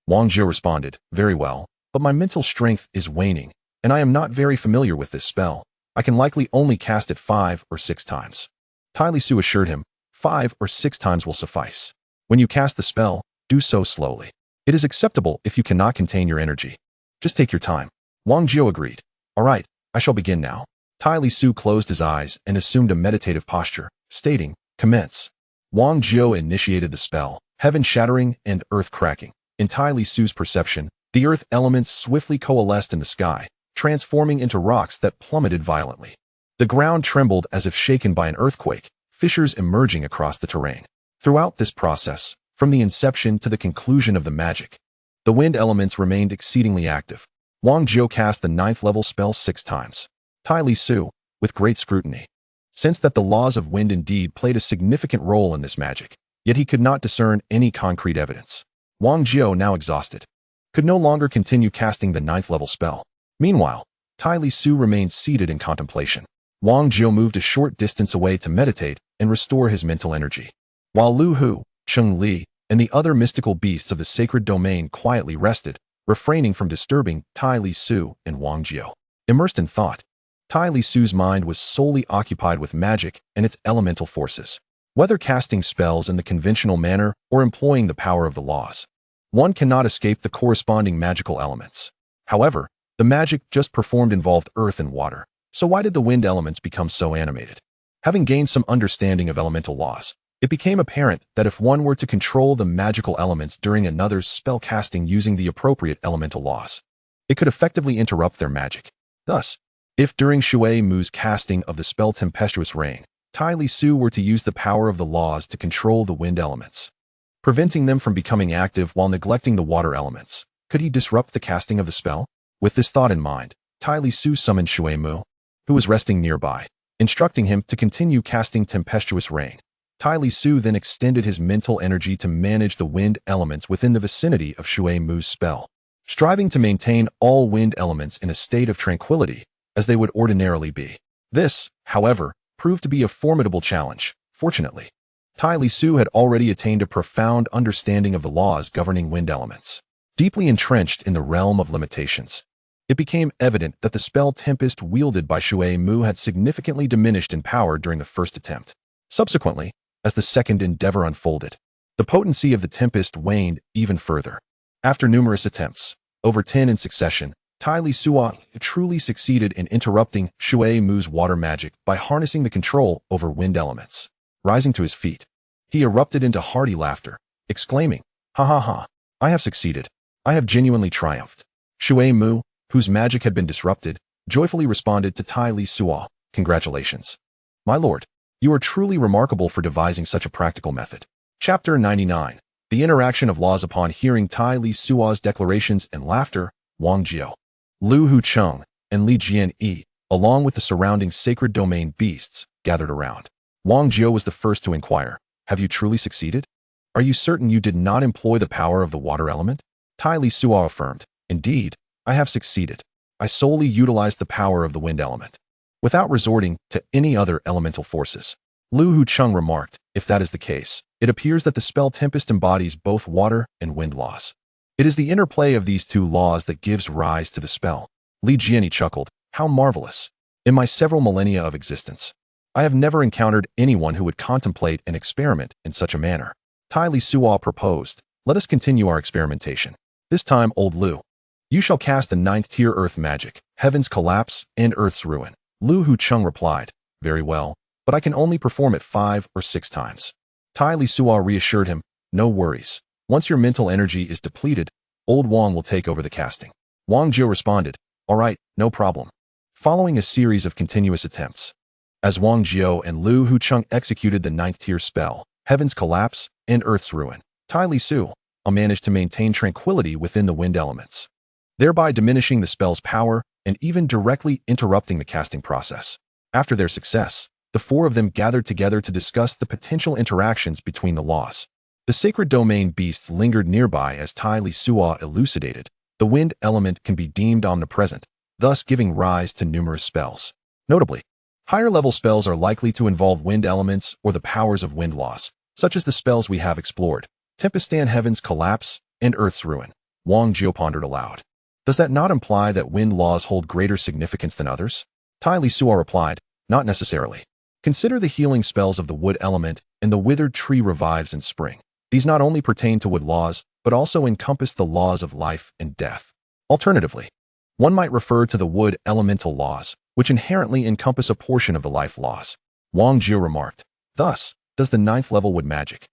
Wang Jiu responded, very well, but my mental strength is waning, and I am not very familiar with this spell. I can likely only cast it 5 or 6 times. Tai Lisuo assured him, 5 or 6 times will suffice. When you cast the spell, do so slowly. It is acceptable if you cannot contain your energy. Just take your time. Wang Jiao agreed. All right, I shall begin now. Tai Lisuo closed his eyes and assumed a meditative posture, stating, commence. Wang Jiao initiated the spell, heaven shattering and earth cracking. In Tai Lisuo's perception, the earth elements swiftly coalesced in the sky, transforming into rocks that plummeted violently. The ground trembled as if shaken by an earthquake, fissures emerging across the terrain. Throughout this process, from the inception to the conclusion of the magic, the wind elements remained exceedingly active. Wang Jiao cast the 9th level spell 6 times. Tai Lisuo, with great scrutiny, sensed that the laws of wind indeed played a significant role in this magic, yet he could not discern any concrete evidence. Wang Jiao, now exhausted, could no longer continue casting the 9th level spell. Meanwhile, Tai Lisuo remained seated in contemplation. Wang Jiao moved a short distance away to meditate and restore his mental energy, while Lu Hu, Cheng Li, and the other mystical beasts of the sacred domain quietly rested, refraining from disturbing Tai Lisuo and Wang Jiao. Immersed in thought, Tai Lisuo's mind was solely occupied with magic and its elemental forces. Whether casting spells in the conventional manner or employing the power of the laws, one cannot escape the corresponding magical elements. However, the magic just performed involved earth and water, so why did the wind elements become so animated? Having gained some understanding of elemental laws, it became apparent that if one were to control the magical elements during another's spell casting using the appropriate elemental laws, it could effectively interrupt their magic. Thus, if during Shui Mu's casting of the spell Tempestuous Rain, Tai Lisuo were to use the power of the laws to control the wind elements, preventing them from becoming active while neglecting the water elements, could he disrupt the casting of the spell? With this thought in mind, Tai Lisuo summoned Shui Mu, who was resting nearby, instructing him to continue casting Tempestuous Rain. Tai Lisuo then extended his mental energy to manage the wind elements within the vicinity of Shui Mu's spell, striving to maintain all wind elements in a state of tranquility, as they would ordinarily be. This, however, proved to be a formidable challenge. Fortunately, Tai Lisuo had already attained a profound understanding of the laws governing wind elements. Deeply entrenched in the realm of limitations, it became evident that the spell Tempest wielded by Shui Mu had significantly diminished in power during the first attempt. Subsequently, as the second endeavor unfolded, the potency of the Tempest waned even further. After numerous attempts, over 10 in succession, Tai Lisuo truly succeeded in interrupting Shui Mu's water magic by harnessing the control over wind elements. Rising to his feet, he erupted into hearty laughter, exclaiming, "Ha ha ha, I have succeeded. I have genuinely triumphed." Shui Mu, whose magic had been disrupted, joyfully responded to Tai Lisuo, "Congratulations. My lord, you are truly remarkable for devising such a practical method." Chapter 99. The interaction of laws. Upon hearing Tai Lisuo's declarations and laughter, Wang Jiao, Lu Hu Cheng, and Li Jian-yi, along with the surrounding sacred domain beasts, gathered around. Wang Jiao was the first to inquire, "Have you truly succeeded? Are you certain you did not employ the power of the water element?" Tai Lisuo affirmed, "Indeed, I have succeeded. I solely utilized the power of the wind element, without resorting to any other elemental forces." Lu Hu Cheng remarked, "If that is the case, it appears that the spell Tempest embodies both water and wind laws. It is the interplay of these two laws that gives rise to the spell." Li Jianyi chuckled, "How marvelous! In my several millennia of existence, I have never encountered anyone who would contemplate an experiment in such a manner." Tai Lisuo proposed, "Let us continue our experimentation. This time, old Lu, you shall cast the 9th tier earth magic, Heaven's Collapse and Earth's Ruin." Lu Hu Cheng replied, "Very well, but I can only perform it 5 or 6 times. Tai Lisuo reassured him, "No worries. Once your mental energy is depleted, old Wang will take over the casting." Wang Jiao responded, "All right, no problem." Following a series of continuous attempts, as Wang Jiao and Lu Hu Cheng executed the 9th tier spell, Heaven's Collapse and Earth's Ruin, Tai Lisuo managed to maintain tranquility within the wind elements, thereby diminishing the spell's power and even directly interrupting the casting process. After their success, the four of them gathered together to discuss the potential interactions between the laws. The sacred domain beasts lingered nearby as Tai Lisuo elucidated. The wind element can be deemed omnipresent, thus giving rise to numerous spells. Notably, higher-level spells are likely to involve wind elements or the powers of wind laws, such as the spells we have explored, Tempestan Heaven's Collapse and Earth's Ruin. Wang Jiao pondered aloud. Does that not imply that wind laws hold greater significance than others? Tai Lisuo replied, "Not necessarily. Consider the healing spells of the wood element and the withered tree revives in spring. These not only pertain to wood laws, but also encompass the laws of life and death. Alternatively, One might refer to the wood elemental laws, which inherently encompass a portion of the life laws. Wang Jiu remarked. Thus, does the ninth level wood magic,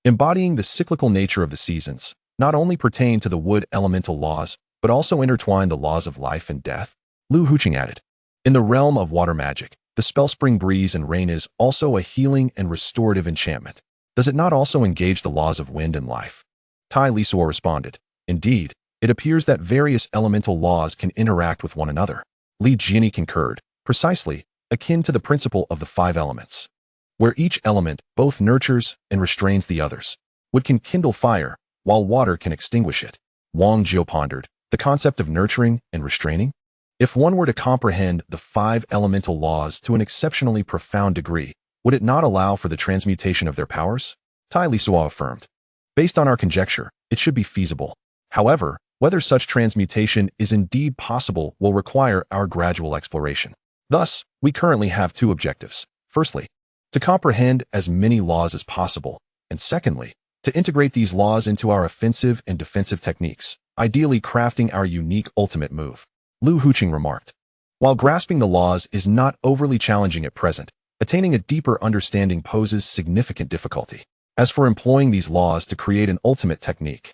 embodying the cyclical nature of the seasons, not only pertain to the wood elemental laws, but also intertwine the laws of life and death? Lu Huqing added. In the realm of water magic, the spellspring breeze and rain is also a healing and restorative enchantment. Does it not also engage the laws of wind and life? Tai Lisuo responded. Indeed, it appears that various elemental laws can interact with one another. Li Jiani concurred, precisely, akin to the principle of the five elements, where each element both nurtures and restrains the others. Wood can kindle fire, while water can extinguish it. Wang Jiu pondered, the concept of nurturing and restraining? If one were to comprehend the five elemental laws to an exceptionally profound degree, would it not allow for the transmutation of their powers? Tai Lisuo affirmed. Based on our conjecture, it should be feasible. However, whether such transmutation is indeed possible will require our gradual exploration. Thus, we currently have two objectives. Firstly, to comprehend as many laws as possible, and secondly, to integrate these laws into our offensive and defensive techniques, ideally crafting our unique ultimate move. Lu Huqing remarked. While grasping the laws is not overly challenging at present, attaining a deeper understanding poses significant difficulty. As for employing these laws to create an ultimate technique,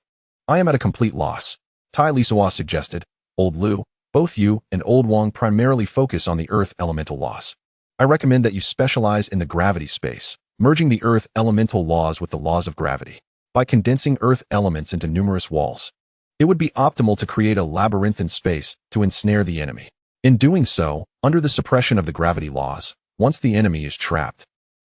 I am at a complete loss. Tai Lisuo suggested. Old Lu, both you and Old Wang primarily focus on the earth elemental laws. I recommend that you specialize in the gravity space, merging the earth elemental laws with the laws of gravity. By condensing earth elements into numerous walls, it would be optimal to create a labyrinthine space to ensnare the enemy. In doing so, under the suppression of the gravity laws, once the enemy is trapped,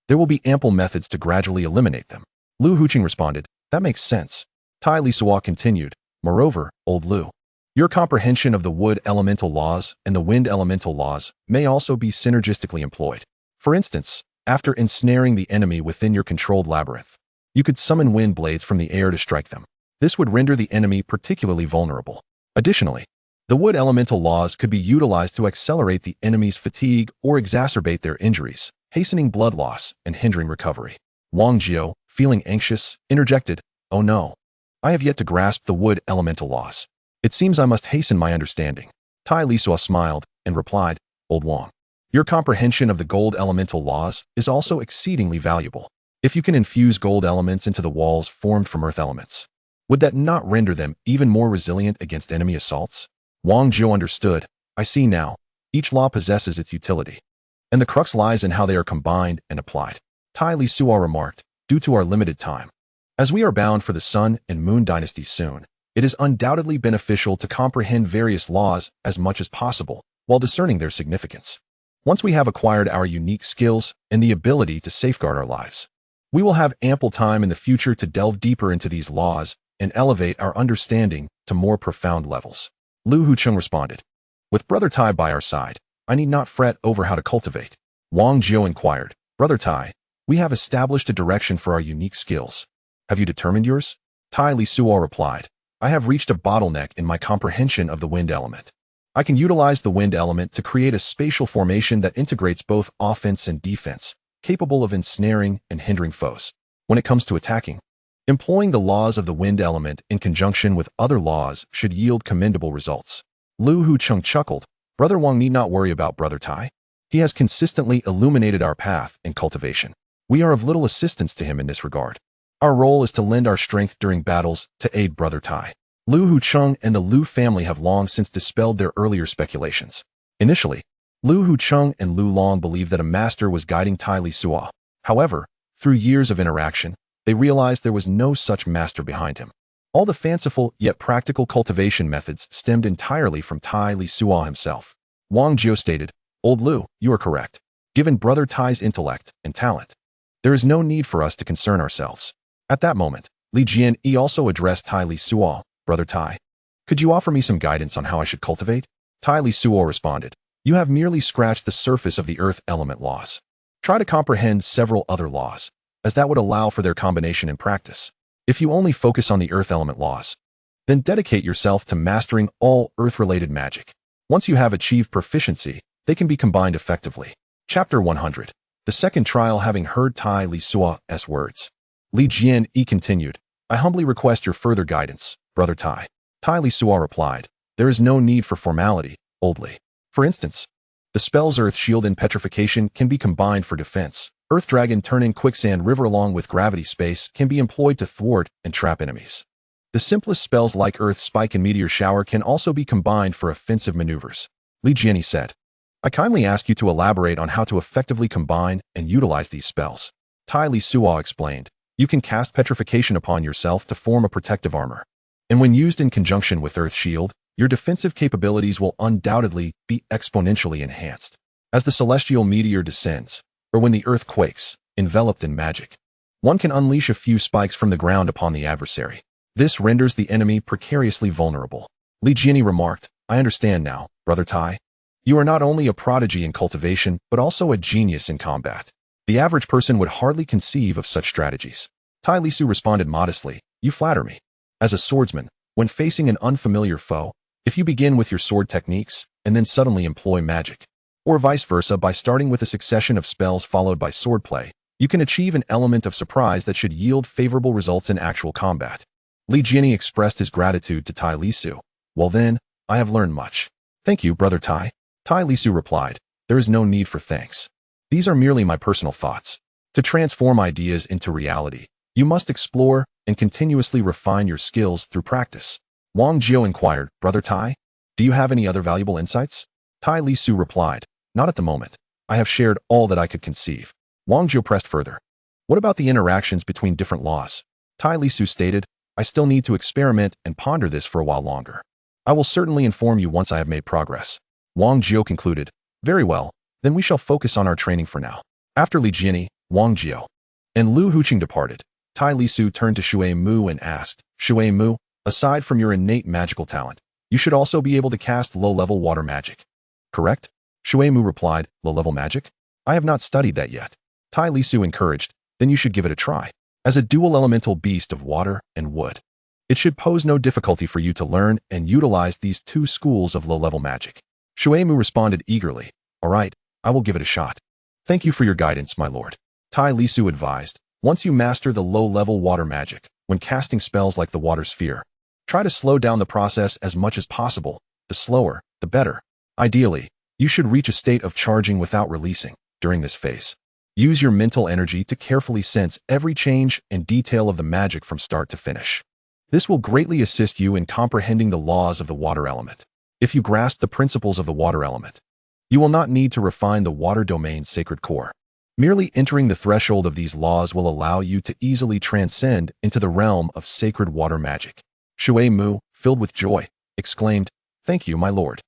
there will be ample methods to gradually eliminate them. Lu Huqing responded. That makes sense. Tai Lisuo continued. Moreover, Old Lu, your comprehension of the wood elemental laws and the wind elemental laws may also be synergistically employed. For instance, after ensnaring the enemy within your controlled labyrinth, you could summon wind blades from the air to strike them. This would render the enemy particularly vulnerable. Additionally, the wood elemental laws could be utilized to accelerate the enemy's fatigue or exacerbate their injuries, hastening blood loss and hindering recovery. Wang Jiu, feeling anxious, interjected, Oh no, I have yet to grasp the wood elemental laws. It seems I must hasten my understanding. Tai Lisuo smiled and replied, Old Wang, your comprehension of the gold elemental laws is also exceedingly valuable. If you can infuse gold elements into the walls formed from earth elements, would that not render them even more resilient against enemy assaults? Wang Jiu understood. I see now. Each law possesses its utility, and the crux lies in how they are combined and applied. Tai Lisuo remarked, due to our limited time, as we are bound for the Sun and Moon dynasties soon, it is undoubtedly beneficial to comprehend various laws as much as possible while discerning their significance. Once we have acquired our unique skills and the ability to safeguard our lives, we will have ample time in the future to delve deeper into these laws and elevate our understanding to more profound levels. Lu Huqing responded. With Brother Tai by our side, I need not fret over how to cultivate. Wang Jiu inquired. Brother Tai, we have established a direction for our unique skills. Have you determined yours? Tai Lisuo replied. I have reached a bottleneck in my comprehension of the wind element. I can utilize the wind element to create a spatial formation that integrates both offense and defense, capable of ensnaring and hindering foes. When it comes to attacking, employing the laws of the wind element in conjunction with other laws should yield commendable results. Lu Huqing chuckled. Brother Wang need not worry about Brother Tai. He has consistently illuminated our path in cultivation. We are of little assistance to him in this regard. Our role is to lend our strength during battles to aid Brother Tai. Lu Huqing and the Lu family have long since dispelled their earlier speculations. Initially, Lu Huqing and Lu Long believed that a master was guiding Tai Lisuo. However, through years of interaction, they realized there was no such master behind him. All the fanciful yet practical cultivation methods stemmed entirely from Tai Lisuo himself. Wang Jiu stated, Old Lu, you are correct. Given Brother Tai's intellect and talent, there is no need for us to concern ourselves. At that moment, Li Jian also addressed Tai Lisuo. Brother Tai, could you offer me some guidance on how I should cultivate? Tai Lisuo responded, You have merely scratched the surface of the earth element laws. Try to comprehend several other laws, as that would allow for their combination in practice. If you only focus on the earth element laws, then dedicate yourself to mastering all earth-related magic. Once you have achieved proficiency, they can be combined effectively. Chapter 100. The second trial. Having heard Tai Lisuo's words, Li Jian continued, I humbly request your further guidance, Brother Tai. Tai Lisuo replied, There is no need for formality, old Li. For instance, the spells Earth Shield and Petrification can be combined for defense. Earth Dragon Turn and Quicksand River along with Gravity Space can be employed to thwart and trap enemies. The simplest spells like Earth Spike and Meteor Shower can also be combined for offensive maneuvers. Li Jiani said, I kindly ask you to elaborate on how to effectively combine and utilize these spells. Tai Lisuo explained, you can cast Petrification upon yourself to form a protective armor. And when used in conjunction with Earth Shield, your defensive capabilities will undoubtedly be exponentially enhanced. As the celestial meteor descends, or when the earth quakes, enveloped in magic, one can unleash a few spikes from the ground upon the adversary. This renders the enemy precariously vulnerable. Li Jiani remarked, I understand now, Brother Tai. You are not only a prodigy in cultivation, but also a genius in combat. The average person would hardly conceive of such strategies. Tai Lisu responded modestly, you flatter me. As a swordsman, when facing an unfamiliar foe, if you begin with your sword techniques, and then suddenly employ magic, or vice versa by starting with a succession of spells followed by swordplay, you can achieve an element of surprise that should yield favorable results in actual combat. Li Jiani expressed his gratitude to Tai Lisu. Well then, I have learned much. Thank you, Brother Tai. Tai Lisu replied, there is no need for thanks. These are merely my personal thoughts. To transform ideas into reality, you must explore and continuously refine your skills through practice. Wang Jiao inquired, Brother Tai, do you have any other valuable insights? Tai Lisu replied, not at the moment. I have shared all that I could conceive. Wang Jiao pressed further. What about the interactions between different laws? Tai Lisu stated, I still need to experiment and ponder this for a while longer. I will certainly inform you once I have made progress. Wang Jiao concluded, very well, then we shall focus on our training for now. After Li Jiani, Wang Jiao, and Lu Huqing departed, Tai Lisu turned to Shui Mu and asked, Shui Mu, aside from your innate magical talent, you should also be able to cast low-level water magic. Correct? Shui Mu replied, low-level magic? I have not studied that yet. Tai Lisu encouraged, then you should give it a try. As a dual elemental beast of water and wood, it should pose no difficulty for you to learn and utilize these two schools of low-level magic. Shui Mu responded eagerly, all right, I will give it a shot. Thank you for your guidance, my lord. Tai Lisu advised, once you master the low-level water magic, when casting spells like the water sphere, try to slow down the process as much as possible. The slower, the better. Ideally, you should reach a state of charging without releasing. During this phase, use your mental energy to carefully sense every change and detail of the magic from start to finish. This will greatly assist you in comprehending the laws of the water element. If you grasp the principles of the water element, you will not need to refine the water domain's sacred core. Merely entering the threshold of these laws will allow you to easily transcend into the realm of sacred water magic. Shui Mu, filled with joy, exclaimed, thank you, my lord.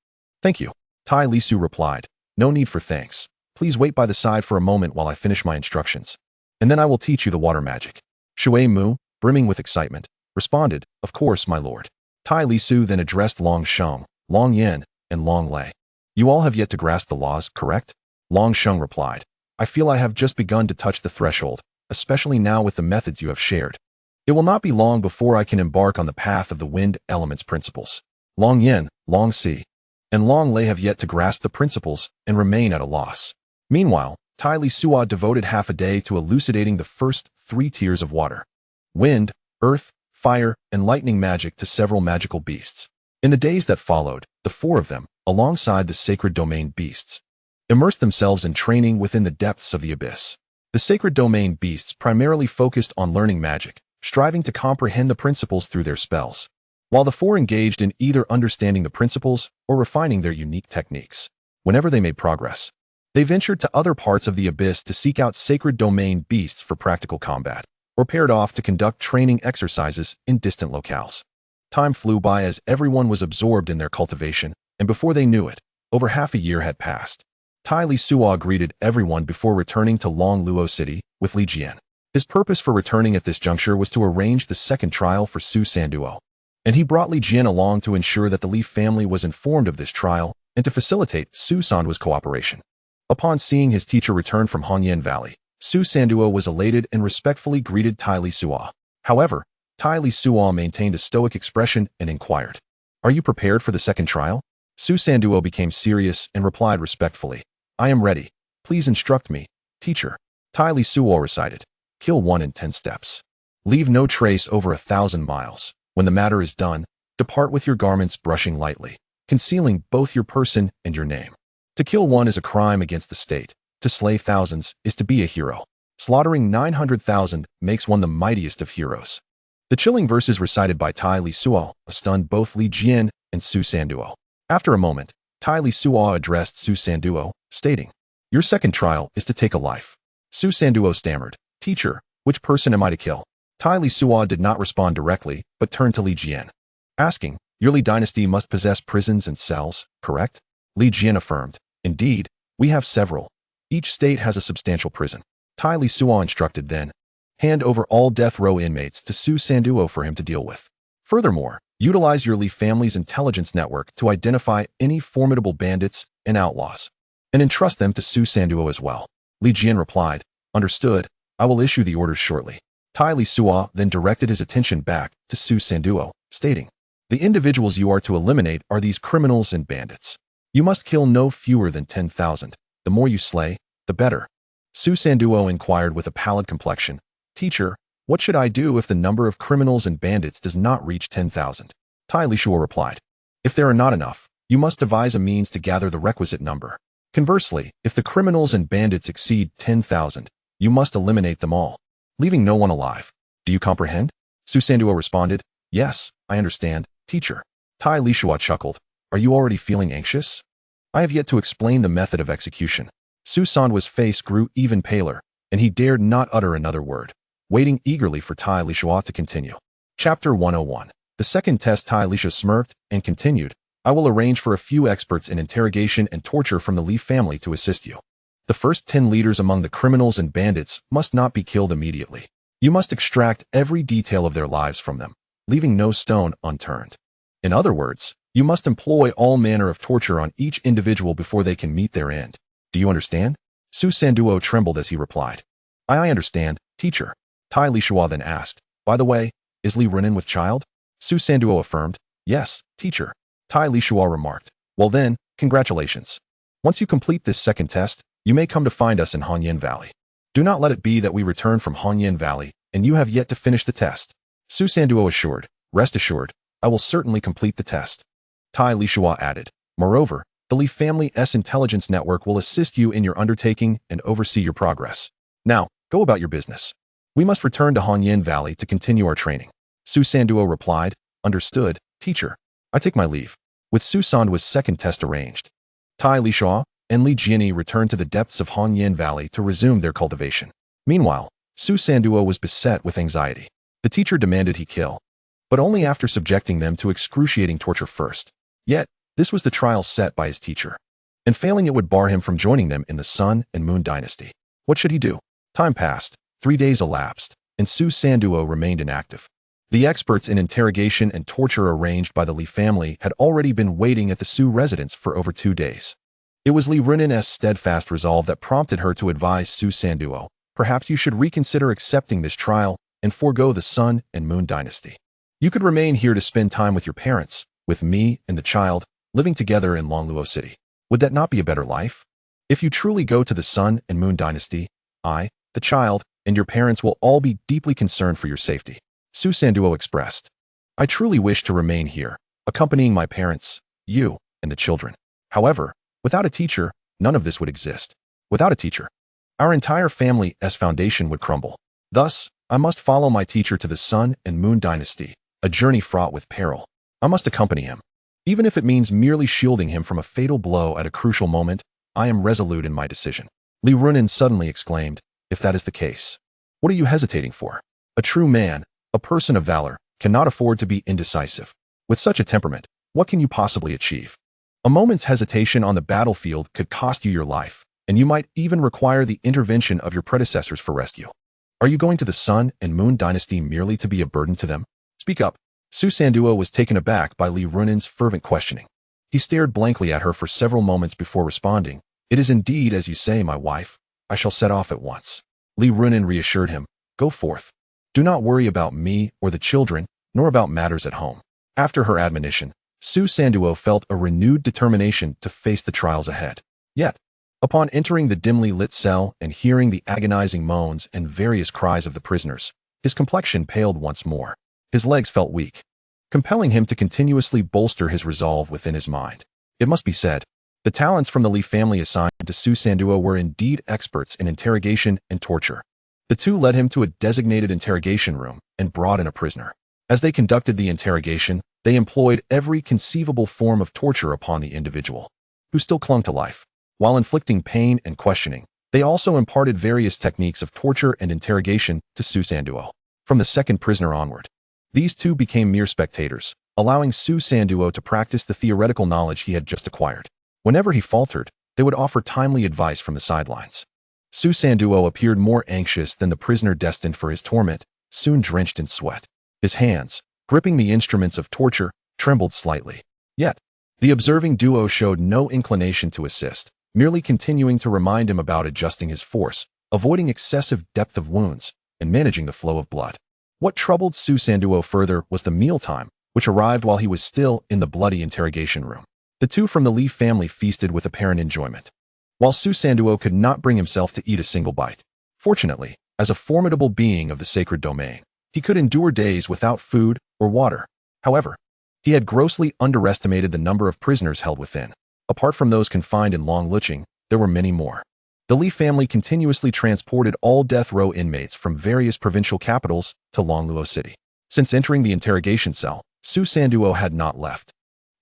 Thank you. Tai Lisu replied, no need for thanks. Please wait by the side for a moment while I finish my instructions, and then I will teach you the water magic. Shui Mu, brimming with excitement, responded, of course, my lord. Tai Lisu then addressed Long Sheng, Long Yin, and Long Lei. You all have yet to grasp the laws, correct? Long Sheng replied, I feel I have just begun to touch the threshold, especially now with the methods you have shared. It will not be long before I can embark on the path of the wind element's principles. Long Yin, Long Si, and Long Lei have yet to grasp the principles and remain at a loss. Meanwhile, Tai Lisuo devoted half a day to elucidating the first 3 tiers of water, wind, earth, fire, and lightning magic to several magical beasts. In the days that followed, the 4 of them, alongside the sacred domain beasts, immersed themselves in training within the depths of the abyss. The sacred domain beasts primarily focused on learning magic, striving to comprehend the principles through their spells, while the 4 engaged in either understanding the principles or refining their unique techniques. Whenever they made progress, they ventured to other parts of the abyss to seek out sacred domain beasts for practical combat, or paired off to conduct training exercises in distant locales. Time flew by as everyone was absorbed in their cultivation, and before they knew it, over half a year had passed. Tai Lisuo greeted everyone before returning to Long Luo City with Li Jian. His purpose for returning at this juncture was to arrange the second trial for Su Sanduo, and he brought Li Jian along to ensure that the Li family was informed of this trial and to facilitate Su Sanduo's cooperation. Upon seeing his teacher return from Hongyan Valley, Su Sanduo was elated and respectfully greeted Tai Lisuo. However, Tai Lisuo maintained a stoic expression and inquired, are you prepared for the second trial? Su Sanduo became serious and replied respectfully, I am ready. Please instruct me, teacher. Tai Lisuo recited, kill 1 in 10 steps. Leave no trace over 1,000 miles. When the matter is done, Depart with your garments brushing lightly, concealing both your person and your name. To kill one is a crime against the state. To slay thousands is to be a hero. Slaughtering 900,000 makes one the mightiest of heroes. The chilling verses recited by Tai Lisuo stunned both Li Jian and Su Sanduo. After a moment, Tai Lisuo addressed Su Sanduo, stating, "Your second trial is to take a life." Su Sanduo stammered, "Teacher, which person am I to kill?" Tai Lisuo did not respond directly, but turned to Li Jian, asking, "Your Li dynasty must possess prisons and cells, correct?" Li Jian affirmed, "Indeed, we have several. Each state has a substantial prison." Tai Lisuo instructed then, "Hand over all death row inmates to Su Sanduo for him to deal with. Furthermore, utilize your Li family's intelligence network to identify any formidable bandits and outlaws, and entrust them to Su Sanduo as well." Li Jian replied, "Understood, I will issue the orders shortly." Tai Lisuo then directed his attention back to Su Sanduo, stating, "The individuals you are to eliminate are these criminals and bandits. You must kill no fewer than 10,000. The more you slay, the better." Su Sanduo inquired with a pallid complexion, "Teacher, what should I do if the number of criminals and bandits does not reach 10,000? Tai Lisuo replied, "If there are not enough, you must devise a means to gather the requisite number. Conversely, if the criminals and bandits exceed 10,000, you must eliminate them all, leaving no one alive. Do you comprehend?" Su Sanduo responded, "Yes, I understand, teacher." Tai Lisuo chuckled, "Are you already feeling anxious? I have yet to explain the method of execution." Su Sanduo's face grew even paler, and he dared not utter another word, waiting eagerly for Tai Lisuo to continue. Chapter 101. The second test. Tai Lisuo smirked and continued, "I will arrange for a few experts in interrogation and torture from the Li family to assist you. The first 10 leaders among the criminals and bandits must not be killed immediately. You must extract every detail of their lives from them, leaving no stone unturned. In other words, you must employ all manner of torture on each individual before they can meet their end. Do you understand?" Su Sanduo trembled as he replied, I understand, teacher." Tai Lisuo then asked, "By the way, is Li Runin with child?" Su Sanduo affirmed, "Yes, teacher." Tai Lisuo remarked, "Well then, congratulations. Once you complete this second test, you may come to find us in Hongyan Valley. Do not let it be that we return from Hongyan Valley and you have yet to finish the test." Su Sanduo assured, "Rest assured, I will certainly complete the test." Tai Lisuo added, "Moreover, the Li family's intelligence network will assist you in your undertaking and oversee your progress. Now, go about your business. We must return to Hongyan Valley to continue our training." Su Sanduo replied, "Understood, teacher. I take my leave." With Su Sanduo's second test arranged, Tai Lisuo and Li Jian returned to the depths of Hongyan Valley to resume their cultivation. Meanwhile, Su Sanduo was beset with anxiety. The teacher demanded he kill, but only after subjecting them to excruciating torture first. Yet, this was the trial set by his teacher, and failing it would bar him from joining them in the Sun and Moon dynasty. What should he do? Time passed, 3 days elapsed, and Su Sanduo remained inactive. The experts in interrogation and torture arranged by the Li family had already been waiting at the Su residence for over 2 days. It was Li Runin's steadfast resolve that prompted her to advise Su Sanduo, "Perhaps you should reconsider accepting this trial and forego the Sun and Moon dynasty. You could remain here to spend time with your parents, with me and the child, living together in Longluo City. Would that not be a better life? If you truly go to the Sun and Moon dynasty, I, the child, and your parents will all be deeply concerned for your safety." Su Sanduo expressed, "I truly wish to remain here, accompanying my parents, you, and the children. However, without a teacher, none of this would exist. Without a teacher, our entire family's foundation would crumble. Thus, I must follow my teacher to the Sun and Moon dynasty, a journey fraught with peril. I must accompany him. Even if it means merely shielding him from a fatal blow at a crucial moment, I am resolute in my decision." Li Runin suddenly exclaimed, "If that is the case, what are you hesitating for? A true man, a person of valor, cannot afford to be indecisive. With such a temperament, what can you possibly achieve? A moment's hesitation on the battlefield could cost you your life, and you might even require the intervention of your predecessors for rescue. Are you going to the Sun and Moon dynasty merely to be a burden to them? Speak up." Su Sanduo was taken aback by Li Runin's fervent questioning. He stared blankly at her for several moments before responding, "It is indeed as you say, my wife. I shall set off at once." Li Runin reassured him, "Go forth. Do not worry about me or the children, nor about matters at home." After her admonition, Su Sanduo felt a renewed determination to face the trials ahead. Yet, upon entering the dimly lit cell and hearing the agonizing moans and various cries of the prisoners, his complexion paled once more. His legs felt weak, compelling him to continuously bolster his resolve within his mind. It must be said, the talents from the Li family assigned to Su Sanduo were indeed experts in interrogation and torture. The two led him to a designated interrogation room and brought in a prisoner. As they conducted the interrogation, they employed every conceivable form of torture upon the individual, who still clung to life. While inflicting pain and questioning, they also imparted various techniques of torture and interrogation to Su Sanduo. From the second prisoner onward, these two became mere spectators, allowing Su Sanduo to practice the theoretical knowledge he had just acquired. Whenever he faltered, they would offer timely advice from the sidelines. Su Sanduo appeared more anxious than the prisoner destined for his torment, soon drenched in sweat. His hands, gripping the instruments of torture, trembled slightly. Yet, the observing duo showed no inclination to assist, merely continuing to remind him about adjusting his force, avoiding excessive depth of wounds, and managing the flow of blood. What troubled Su Sanduo further was the mealtime, which arrived while he was still in the bloody interrogation room. The two from the Li family feasted with apparent enjoyment, while Su Sanduo could not bring himself to eat a single bite. Fortunately, as a formidable being of the sacred domain, he could endure days without food or water. However, he had grossly underestimated the number of prisoners held within. Apart from those confined in Long Luching, there were many more. The Li family continuously transported all death row inmates from various provincial capitals to Longluo City. Since entering the interrogation cell, Su Sanduo had not left.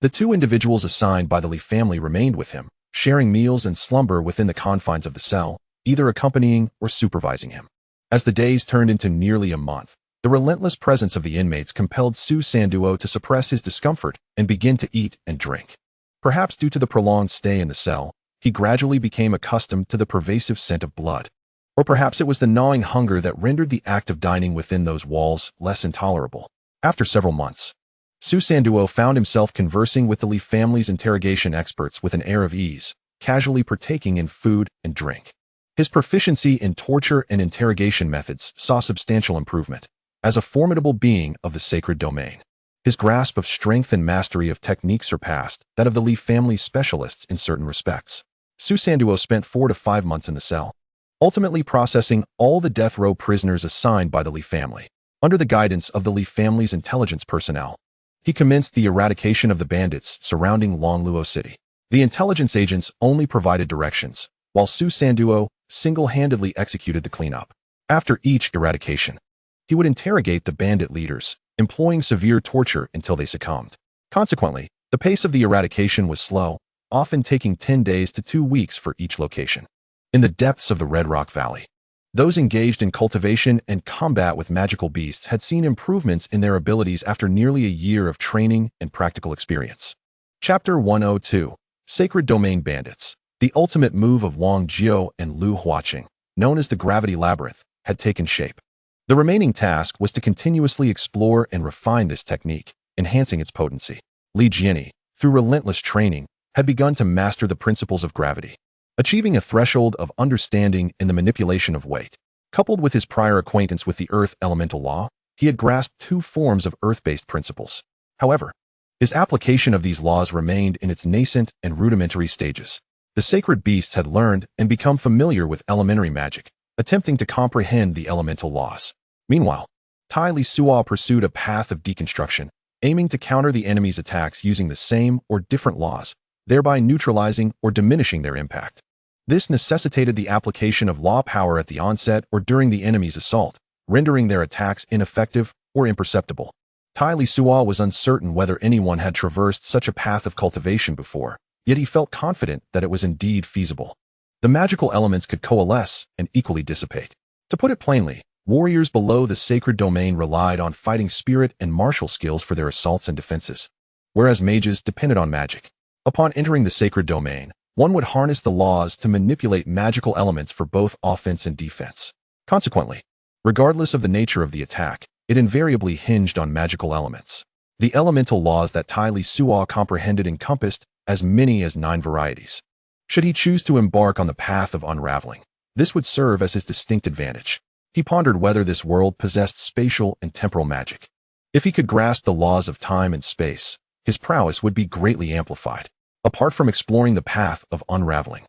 The two individuals assigned by the Li family remained with him, sharing meals and slumber within the confines of the cell, either accompanying or supervising him. As the days turned into nearly a month, the relentless presence of the inmates compelled Su Sanduo to suppress his discomfort and begin to eat and drink. Perhaps due to the prolonged stay in the cell, he gradually became accustomed to the pervasive scent of blood. Or perhaps it was the gnawing hunger that rendered the act of dining within those walls less intolerable. After several months, Su Sanduo found himself conversing with the Li family's interrogation experts with an air of ease, casually partaking in food and drink. His proficiency in torture and interrogation methods saw substantial improvement. As a formidable being of the sacred domain, his grasp of strength and mastery of technique surpassed that of the Li family's specialists in certain respects. Su Sanduo spent 4 to 5 months in the cell, ultimately processing all the death row prisoners assigned by the Li family. Under the guidance of the Li family's intelligence personnel, he commenced the eradication of the bandits surrounding Longluo City. The intelligence agents only provided directions, while Su Sanduo single-handedly executed the cleanup. After each eradication, he would interrogate the bandit leaders, employing severe torture until they succumbed. Consequently, the pace of the eradication was slow, often taking 10 days to 2 weeks for each location. In the depths of the Red Rock Valley, those engaged in cultivation and combat with magical beasts had seen improvements in their abilities after nearly a year of training and practical experience. Chapter 102: Sacred Domain Bandits. The ultimate move of Wang Jiao and Lu Huaqing, known as the Gravity Labyrinth, had taken shape. The remaining task was to continuously explore and refine this technique, enhancing its potency. Li Jiani, through relentless training, had begun to master the principles of gravity. Achieving a threshold of understanding in the manipulation of weight, coupled with his prior acquaintance with the Earth Elemental Law, he had grasped 2 forms of Earth-based principles. However, his application of these laws remained in its nascent and rudimentary stages. The sacred beasts had learned and become familiar with elementary magic, attempting to comprehend the elemental laws. Meanwhile, Tai Lisuo pursued a path of deconstruction, aiming to counter the enemy's attacks using the same or different laws, thereby neutralizing or diminishing their impact. This necessitated the application of law power at the onset or during the enemy's assault, rendering their attacks ineffective or imperceptible. Tai Lisuo was uncertain whether anyone had traversed such a path of cultivation before, yet he felt confident that it was indeed feasible. The magical elements could coalesce and equally dissipate. To put it plainly, warriors below the sacred domain relied on fighting spirit and martial skills for their assaults and defenses, whereas mages depended on magic. Upon entering the sacred domain, one would harness the laws to manipulate magical elements for both offense and defense. Consequently, regardless of the nature of the attack, it invariably hinged on magical elements. The elemental laws that Tai Lisuo comprehended encompassed as many as 9 varieties. Should he choose to embark on the path of unraveling, this would serve as his distinct advantage. He pondered whether this world possessed spatial and temporal magic. If he could grasp the laws of time and space, his prowess would be greatly amplified. Apart from exploring the path of unraveling,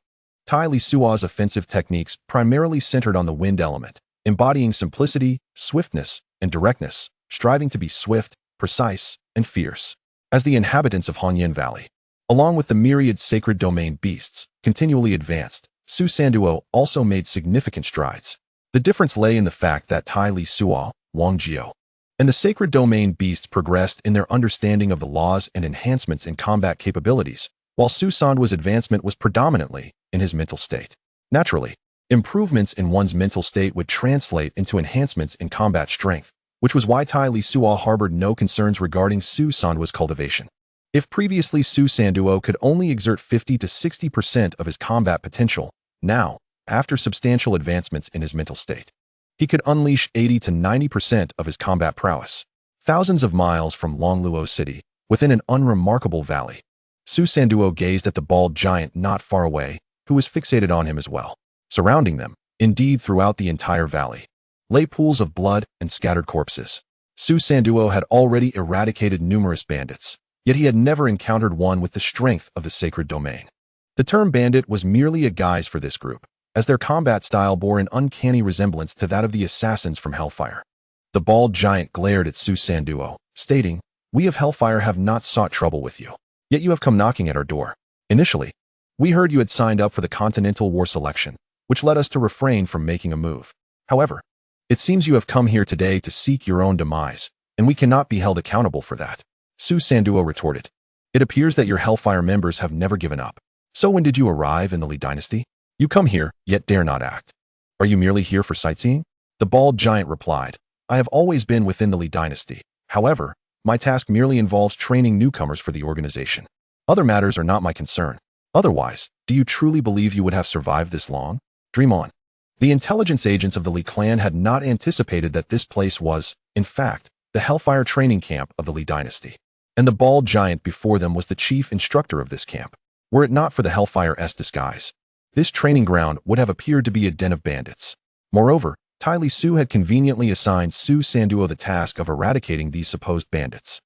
Tai Lisuo's offensive techniques primarily centered on the wind element, embodying simplicity, swiftness, and directness, striving to be swift, precise, and fierce. As the inhabitants of Hanyan Valley, along with the myriad sacred domain beasts, continually advanced, Su Sanduo also made significant strides. The difference lay in the fact that Tai Lisuo, Wang Jiao, and the sacred domain beasts progressed in their understanding of the laws and enhancements in combat capabilities, while Su Sanduo's advancement was predominantly in his mental state. Naturally, improvements in one's mental state would translate into enhancements in combat strength, which was why Tai Lisuo harbored no concerns regarding Su Sanduo's cultivation. If previously Su Sanduo could only exert 50 to 60% of his combat potential, now, after substantial advancements in his mental state, he could unleash 80 to 90% of his combat prowess. Thousands of miles from Longluo City, within an unremarkable valley, Su Sanduo gazed at the bald giant not far away, who was fixated on him as well. Surrounding them, indeed throughout the entire valley, lay pools of blood and scattered corpses. Su Sanduo had already eradicated numerous bandits, yet he had never encountered one with the strength of the sacred domain. The term bandit was merely a guise for this group, as their combat style bore an uncanny resemblance to that of the assassins from Hellfire. The bald giant glared at Su Sanduo, stating, "We of Hellfire have not sought trouble with you, yet you have come knocking at our door. Initially, we heard you had signed up for the Continental War selection, which led us to refrain from making a move. However, it seems you have come here today to seek your own demise, and we cannot be held accountable for that." Su Sanduo retorted, "It appears that your Hellfire members have never given up. So when did you arrive in the Li dynasty? You come here, yet dare not act. Are you merely here for sightseeing?" The bald giant replied, "I have always been within the Li dynasty. However, my task merely involves training newcomers for the organization. Other matters are not my concern. Otherwise, do you truly believe you would have survived this long? Dream on." The intelligence agents of the Li clan had not anticipated that this place was, in fact, the Hellfire training camp of the Li dynasty, and the bald giant before them was the chief instructor of this camp. Were it not for the Hellfire's disguise, this training ground would have appeared to be a den of bandits. Moreover, Tai Lisuo had conveniently assigned Su Sanduo the task of eradicating these supposed bandits.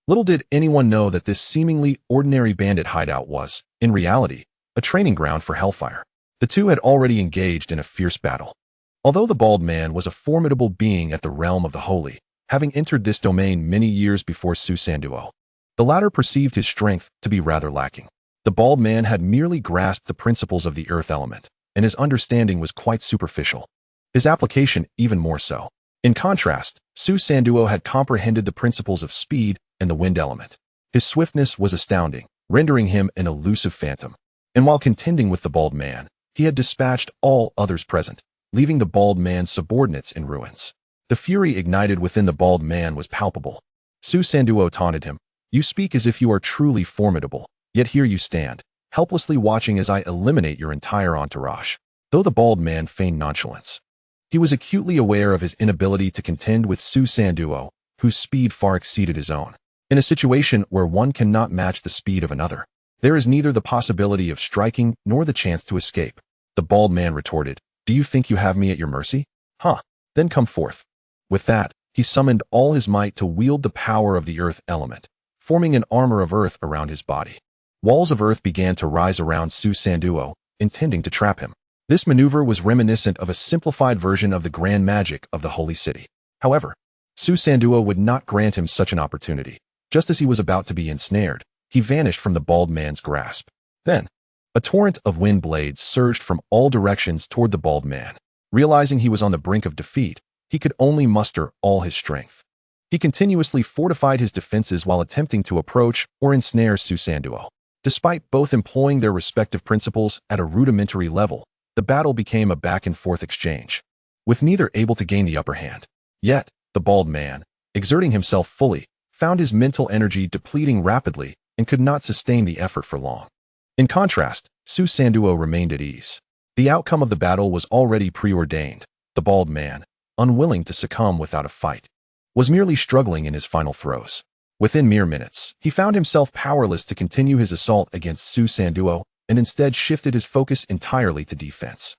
Little did anyone know that this seemingly ordinary bandit hideout was, in reality, a training ground for Hellfire. The two had already engaged in a fierce battle. Although the bald man was a formidable being at the realm of the holy, having entered this domain many years before Su Sanduo, the latter perceived his strength to be rather lacking. The bald man had merely grasped the principles of the earth element, and his understanding was quite superficial. His application even more so. In contrast, Su Sanduo had comprehended the principles of speed and the wind element. His swiftness was astounding, rendering him an elusive phantom. And while contending with the bald man, he had dispatched all others present, leaving the bald man's subordinates in ruins. The fury ignited within the bald man was palpable. Su Sanduo taunted him, "You speak as if you are truly formidable, yet here you stand, helplessly watching as I eliminate your entire entourage." Though the bald man feigned nonchalance, he was acutely aware of his inability to contend with Su Sanduo, whose speed far exceeded his own. In a situation where one cannot match the speed of another, there is neither the possibility of striking nor the chance to escape. The bald man retorted, "Do you think you have me at your mercy? Huh, then come forth." With that, he summoned all his might to wield the power of the earth element, forming an armor of earth around his body. Walls of earth began to rise around Su Sanduo, intending to trap him. This maneuver was reminiscent of a simplified version of the grand magic of the holy city. However, Su Sanduo would not grant him such an opportunity. Just as he was about to be ensnared, he vanished from the bald man's grasp. Then, a torrent of wind blades surged from all directions toward the bald man. Realizing he was on the brink of defeat, he could only muster all his strength. He continuously fortified his defenses while attempting to approach or ensnare Su Sanduo. Despite both employing their respective principles at a rudimentary level, the battle became a back-and-forth exchange, with neither able to gain the upper hand. Yet, the bald man, exerting himself fully, found his mental energy depleting rapidly and could not sustain the effort for long. In contrast, Su Sanduo remained at ease. The outcome of the battle was already preordained. The bald man, unwilling to succumb without a fight, was merely struggling in his final throes. Within mere minutes, he found himself powerless to continue his assault against Su Sanduo and instead shifted his focus entirely to defense.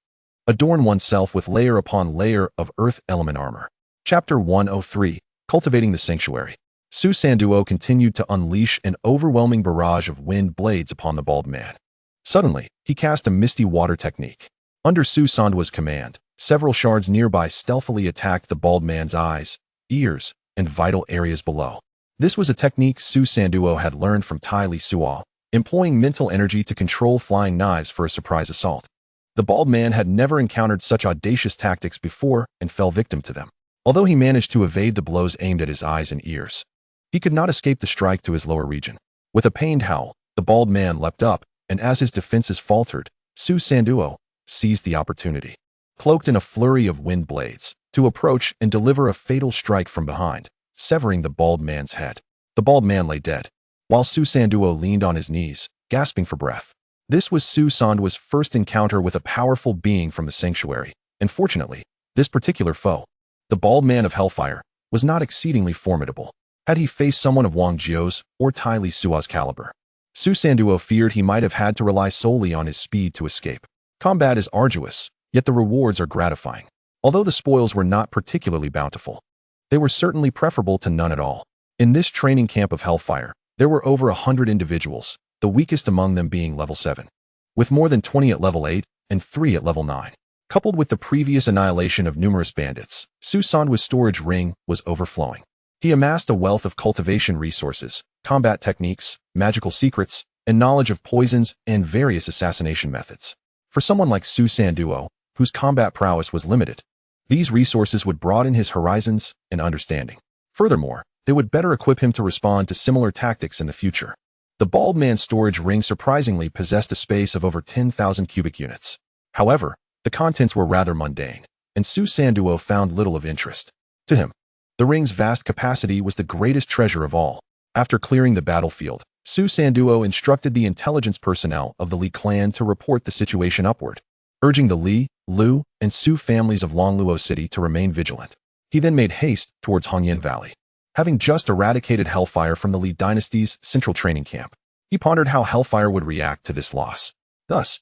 Adorn oneself with layer upon layer of earth element armor. Chapter 103, Cultivating the Sanctuary. Su Sanduo continued to unleash an overwhelming barrage of wind blades upon the bald man. Suddenly, he cast a misty water technique. Under Su Sanduo's command, several shards nearby stealthily attacked the bald man's eyes, ears, and vital areas below. This was a technique Su Sanduo had learned from Tai Lisuo, employing mental energy to control flying knives for a surprise assault. The bald man had never encountered such audacious tactics before and fell victim to them. Although he managed to evade the blows aimed at his eyes and ears, he could not escape the strike to his lower region. With a pained howl, the bald man leapt up, and as his defenses faltered, Su Sanduo seized the opportunity, cloaked in a flurry of wind blades, to approach and deliver a fatal strike from behind, severing the bald man's head. The bald man lay dead, while Su Sanduo leaned on his knees, gasping for breath. This was Su Sanduo's first encounter with a powerful being from the sanctuary, and fortunately, this particular foe, the bald man of Hellfire, was not exceedingly formidable. Had he faced someone of Wang Jio's or Tai Lisuo's caliber, Su Sanduo feared he might have had to rely solely on his speed to escape. Combat is arduous, yet the rewards are gratifying. Although the spoils were not particularly bountiful, they were certainly preferable to none at all. In this training camp of Hellfire, there were over 100 individuals, the weakest among them being level 7, with more than 20 at level 8 and 3 at level 9. Coupled with the previous annihilation of numerous bandits, Su Sanduo's storage ring was overflowing. He amassed a wealth of cultivation resources, combat techniques, magical secrets, and knowledge of poisons and various assassination methods. For someone like Su Sanduo, whose combat prowess was limited, these resources would broaden his horizons and understanding. Furthermore, they would better equip him to respond to similar tactics in the future. The bald man's storage ring surprisingly possessed a space of over 10,000 cubic units. However, the contents were rather mundane, and Su Sanduo found little of interest. To him, the ring's vast capacity was the greatest treasure of all. After clearing the battlefield, Su Sanduo instructed the intelligence personnel of the Li clan to report the situation upward, urging the Li, Lu, and Su families of Longluo City to remain vigilant. He then made haste towards Hongyan Valley. Having just eradicated Hellfire from the Li dynasty's central training camp, he pondered how Hellfire would react to this loss. Thus,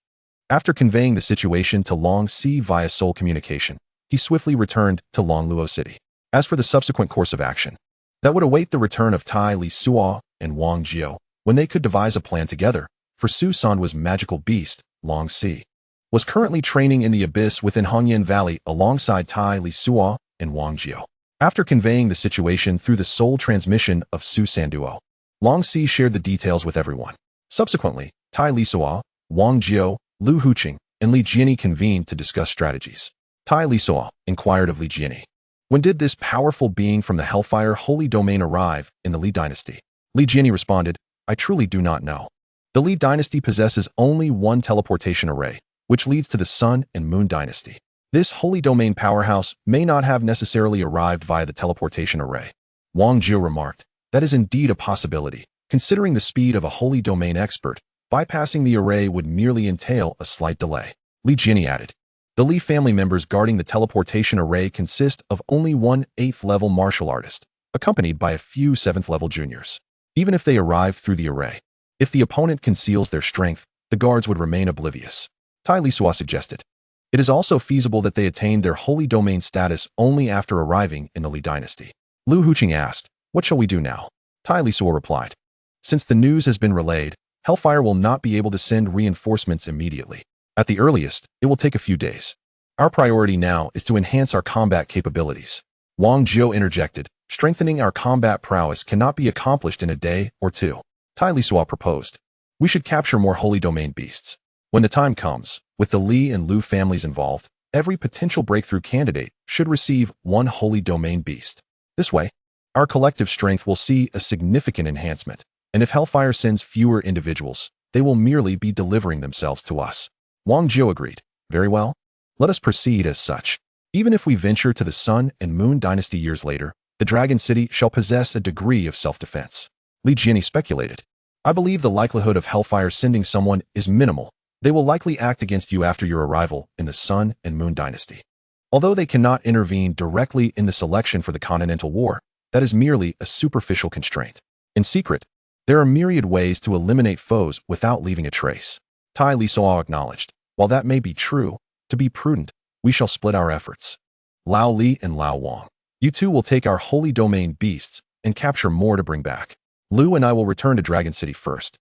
after conveying the situation to Long Si via soul communication, he swiftly returned to Longluo City. As for the subsequent course of action, that would await the return of Tai Lisuo and Wang Jio, when they could devise a plan together, for Su Sanduo's magical beast, Long Si, was currently training in the abyss within Hongyan Valley alongside Tai Lisuo and Wang Jio. After conveying the situation through the soul transmission of Su Sanduo, Long Si shared the details with everyone. Subsequently, Tai Lisuo, Wang Jio, Lu Huqing, and Li Jiani convened to discuss strategies. Tai Lisuo inquired of Li Jiani, when did this powerful being from the Hellfire Holy Domain arrive in the Li dynasty? Li Jiani responded, I truly do not know. The Li dynasty possesses only one teleportation array, which leads to the Sun and Moon dynasty. This Holy Domain powerhouse may not have necessarily arrived via the teleportation array. Wang Jio remarked, that is indeed a possibility. Considering the speed of a Holy Domain expert, bypassing the array would merely entail a slight delay. Li Jiani added, the Li family members guarding the teleportation array consist of only one 8th level martial artist, accompanied by a few 7th level juniors. Even if they arrive through the array, if the opponent conceals their strength, the guards would remain oblivious. Tai Lisuo suggested, it is also feasible that they attained their Holy Domain status only after arriving in the Li dynasty. Lu Huqing asked, what shall we do now? Tai Lisuo replied, since the news has been relayed, Hellfire will not be able to send reinforcements immediately. At the earliest, it will take a few days. Our priority now is to enhance our combat capabilities. Wang Jio interjected, strengthening our combat prowess cannot be accomplished in a day or two. Tai Lisuo proposed, we should capture more Holy Domain beasts. When the time comes, with the Li and Lu families involved, every potential breakthrough candidate should receive one Holy Domain beast. This way, our collective strength will see a significant enhancement, and if Hellfire sends fewer individuals, they will merely be delivering themselves to us. Wang Jio agreed. Very well. Let us proceed as such. Even if we venture to the Sun and Moon dynasty years later, the Dragon City shall possess a degree of self-defense. Li Jiani speculated. I believe the likelihood of Hellfire sending someone is minimal. They will likely act against you after your arrival in the Sun and Moon dynasty. Although they cannot intervene directly in the selection for the Continental War, that is merely a superficial constraint. In secret, there are myriad ways to eliminate foes without leaving a trace. Tai Lisuo acknowledged, while that may be true, to be prudent, we shall split our efforts. Lao Li and Lao Wang, you two will take our Holy Domain beasts and capture more to bring back. Lu and I will return to Dragon City first.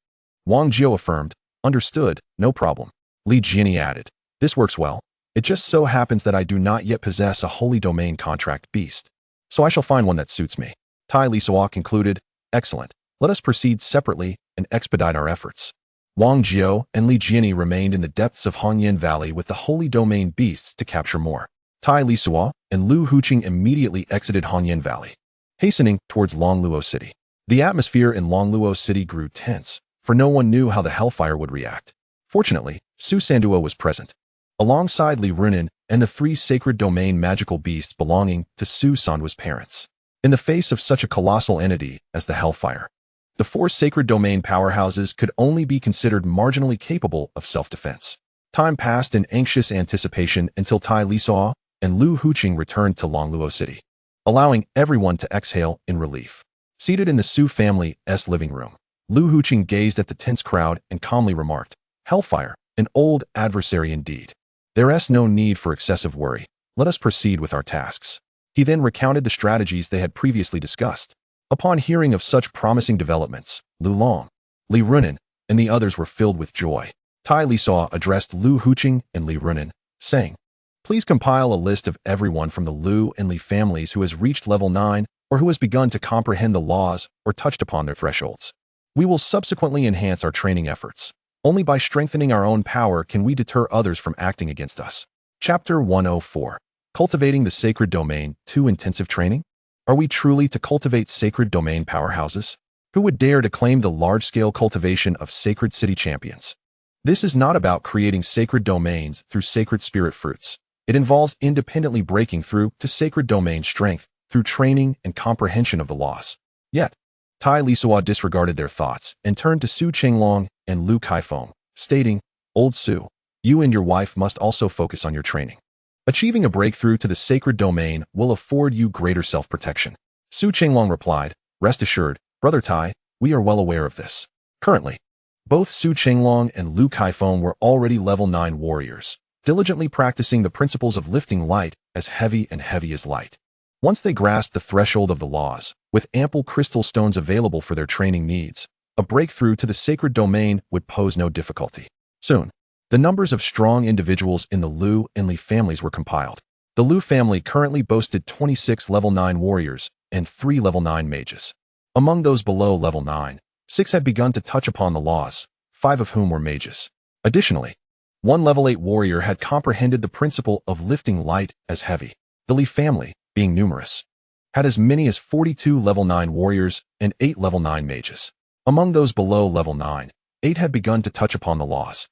Wang Jio affirmed, understood, no problem. Li Jiani added, this works well. It just so happens that I do not yet possess a Holy Domain contract beast, so I shall find one that suits me. Tai Lisuo concluded, Excellent. Let us proceed separately and expedite our efforts. Wang Jiao and Li Jiani remained in the depths of Hongyan Valley with the Holy Domain beasts to capture more. Tai Lisuo and Lu Huqing immediately exited Hongyan Valley, hastening towards Longluo City. The atmosphere in Longluo City grew tense, for no one knew how the Hellfire would react. Fortunately, Su Sanduo was present, alongside Li Runin and the 3 sacred domain magical beasts belonging to Su Sanduo's parents. In the face of such a colossal entity as the Hellfire, the 4 sacred domain powerhouses could only be considered marginally capable of self-defense. Time passed in anxious anticipation until Tai Lisuo and Lu Huqing returned to Longluo City, allowing everyone to exhale in relief. Seated in the Su family's living room, Lu Huqing gazed at the tense crowd and calmly remarked, "Hellfire, an old adversary indeed. There's no need for excessive worry. Let us proceed with our tasks." He then recounted the strategies they had previously discussed. Upon hearing of such promising developments, Lu Long, Li Runin, and the others were filled with joy. Tai Lisuo addressed Lu Huqing and Li Runin, saying, "Please compile a list of everyone from the Lu and Li families who has reached level 9 or who has begun to comprehend the laws or touched upon their thresholds. We will subsequently enhance our training efforts. Only by strengthening our own power can we deter others from acting against us." Chapter 104. Cultivating the Sacred Domain 2 Intensive Training? Are we truly to cultivate sacred domain powerhouses? Who would dare to claim the large-scale cultivation of sacred city champions? This is not about creating sacred domains through sacred spirit fruits. It involves independently breaking through to sacred domain strength through training and comprehension of the laws. Yet, Tai Lisuo disregarded their thoughts and turned to Su Qinglong and Lu Kaifeng, stating, "Old Su, you and your wife must also focus on your training. Achieving a breakthrough to the sacred domain will afford you greater self-protection." Su Qinglong replied, "Rest assured, Brother Tai, we are well aware of this." Currently, both Su Qinglong and Lu Kaifeng were already level 9 warriors, diligently practicing the principles of lifting light as heavy and heavy as light. Once they grasped the threshold of the laws, with ample crystal stones available for their training needs, a breakthrough to the sacred domain would pose no difficulty. Soon, the numbers of strong individuals in the Lu and Li families were compiled. The Lu family currently boasted 26 level 9 warriors and 3 level 9 mages. Among those below level 9, 6 had begun to touch upon the laws, 5 of whom were mages. Additionally, 1 level 8 warrior had comprehended the principle of lifting light as heavy. The Li family, being numerous, had as many as 42 level 9 warriors and 8 level 9 mages. Among those below level 9, 8 had begun to touch upon the laws,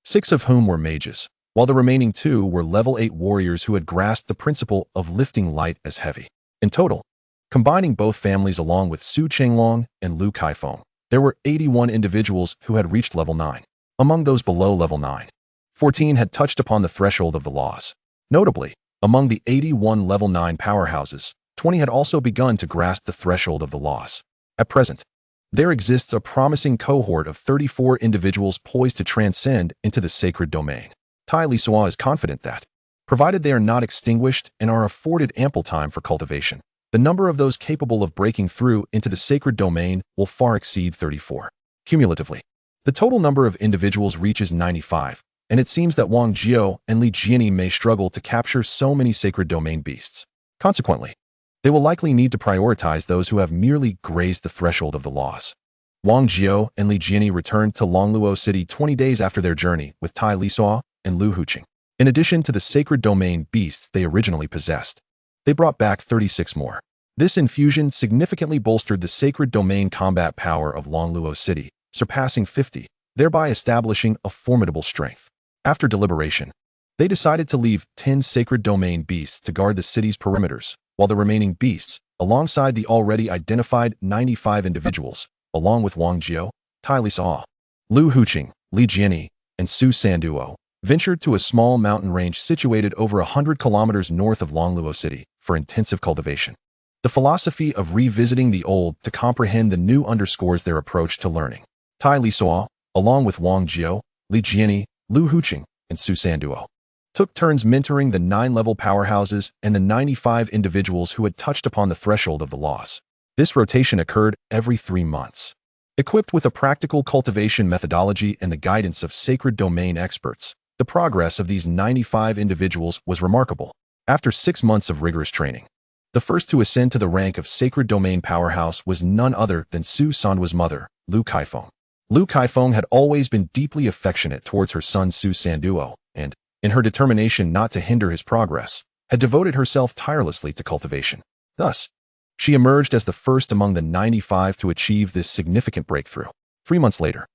6 of whom were mages, while the remaining 2 were level 8 warriors who had grasped the principle of lifting light as heavy. In total, combining both families along with Su Qinglong and Lu Kaifeng, there were 81 individuals who had reached level 9. Among those below level 9, 14 had touched upon the threshold of the laws. Notably, among the 81 level 9 powerhouses, 20 had also begun to grasp the threshold of the laws. At present, there exists a promising cohort of 34 individuals poised to transcend into the sacred domain. Tai Lisuo is confident that, provided they are not extinguished and are afforded ample time for cultivation, the number of those capable of breaking through into the sacred domain will far exceed 34. Cumulatively, the total number of individuals reaches 95, and it seems that Wang Jiao and Li Jiani may struggle to capture so many sacred domain beasts. Consequently, they will likely need to prioritize those who have merely grazed the threshold of the laws. Wang Jiao and Li Jiani returned to Longluo City 20 days after their journey with Tai Lisuo and Lu Huqing. In addition to the sacred domain beasts they originally possessed, they brought back 36 more. This infusion significantly bolstered the sacred domain combat power of Longluo City, surpassing 50, thereby establishing a formidable strength. After deliberation, they decided to leave 10 sacred domain beasts to guard the city's perimeters, while the remaining beasts, alongside the already identified 95 individuals, along with Wang Jiao, Tai Lisuo, Lu Huqing, Li Jiani, and Su Sanduo, ventured to a small mountain range situated over 100 kilometers north of Longluo City for intensive cultivation. The philosophy of revisiting the old to comprehend the new underscores their approach to learning. Tai Lisuo, along with Wang Jiao, Li Jiani, Lu Huqing, and Su Sanduo, took turns mentoring the 9-level powerhouses and the 95 individuals who had touched upon the threshold of the laws. This rotation occurred every 3 months. Equipped with a practical cultivation methodology and the guidance of sacred domain experts, the progress of these 95 individuals was remarkable. After 6 months of rigorous training, The first to ascend to the rank of sacred domain powerhouse was none other than Su Sanduo's mother, Lu Kaifeng. Lu Kaifeng had always been deeply affectionate towards her son Su Sanduo, and, in her determination not to hinder his progress, had devoted herself tirelessly to cultivation. Thus, she emerged as the first among the 95 to achieve this significant breakthrough. 3 months later,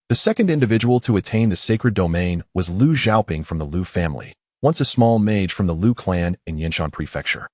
the second individual to attain the sacred domain was Lu Xiaoping from the Lu family, once a small mage from the Lu clan in Yinshan Prefecture.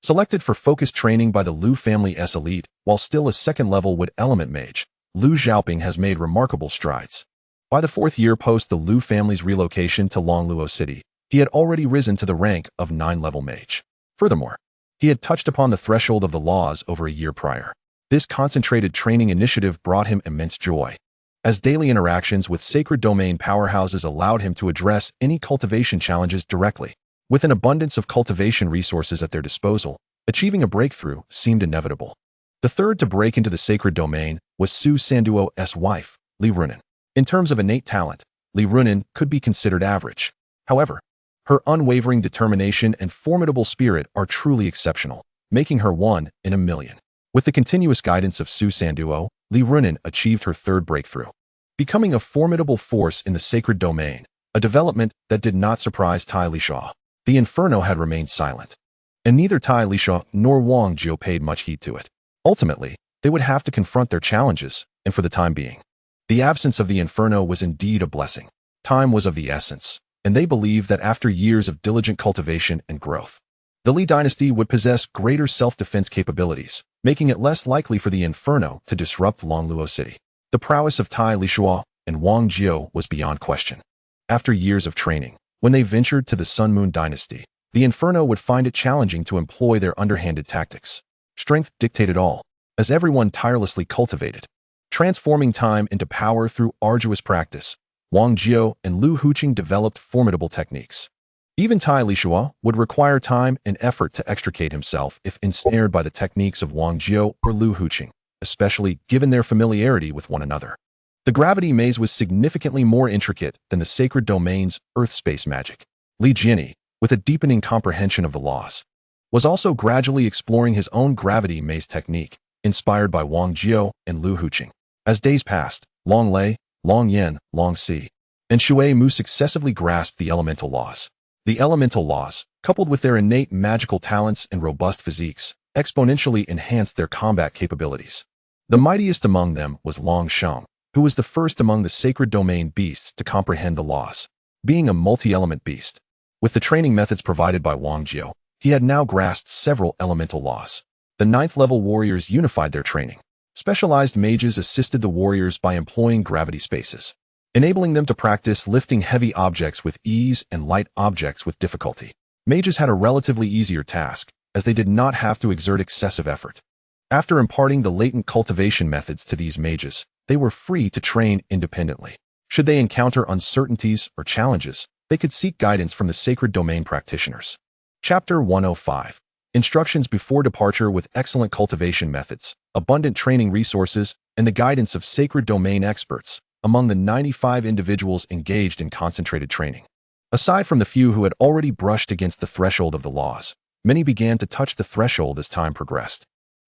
Selected for focused training by the Lu family's elite, while still a second-level wood element mage, Lu Xiaoping has made remarkable strides. By the 4th year post the Lu family's relocation to Longluo City, he had already risen to the rank of 9-level mage. Furthermore, he had touched upon the threshold of the laws over a year prior. This concentrated training initiative brought him immense joy, as daily interactions with sacred domain powerhouses allowed him to address any cultivation challenges directly. With an abundance of cultivation resources at their disposal, achieving a breakthrough seemed inevitable. The third to break into the sacred domain was Su Sanduo's wife, Li Runin. In terms of innate talent, Li Runin could be considered average. However, her unwavering determination and formidable spirit are truly exceptional, making her one in a million. With the continuous guidance of Su Sanduo, Li Runin achieved her third breakthrough, becoming a formidable force in the sacred domain, a development that did not surprise Tai Lisuo. The inferno had remained silent, and neither Tai Lisuo nor Wang Jiu paid much heed to it. Ultimately, they would have to confront their challenges, and for the time being, the absence of the inferno was indeed a blessing. Time was of the essence, and they believed that after years of diligent cultivation and growth, the Li dynasty would possess greater self-defense capabilities, making it less likely for the inferno to disrupt Longluo City. The prowess of Tai Lisuo and Wang Jiu was beyond question. After years of training, when they ventured to the Sun Moon dynasty, the inferno would find it challenging to employ their underhanded tactics. Strength dictated all, as everyone tirelessly cultivated, transforming time into power through arduous practice. Wang Jiu and Lu Huqing developed formidable techniques. Even Tai Lisuo would require time and effort to extricate himself if ensnared by the techniques of Wang Jiu or Lu Huqing, especially given their familiarity with one another. The gravity maze was significantly more intricate than the sacred domain's earth-space magic. Li Jianyi, with a deepening comprehension of the laws, was also gradually exploring his own gravity maze technique, inspired by Wang Jiu and Lu Huqing. As days passed, Long Lei, Long Yin, Long Si, and Shui Mu successively grasped the elemental laws. The elemental laws, coupled with their innate magical talents and robust physiques, exponentially enhanced their combat capabilities. The mightiest among them was Long Sheng, who was the first among the sacred domain beasts to comprehend the laws. Being a multi-element beast, with the training methods provided by Wang Jiu, he had now grasped several elemental laws. The 9th-level warriors unified their training. Specialized mages assisted the warriors by employing gravity spaces, enabling them to practice lifting heavy objects with ease and light objects with difficulty. Mages had a relatively easier task, as they did not have to exert excessive effort. After imparting the latent cultivation methods to these mages, they were free to train independently. Should they encounter uncertainties or challenges, they could seek guidance from the sacred domain practitioners. Chapter 105. Instructions before departure with excellent cultivation methods, abundant training resources, and the guidance of sacred domain experts among the 95 individuals engaged in concentrated training. Aside from the few who had already brushed against the threshold of the laws, many began to touch the threshold as time progressed.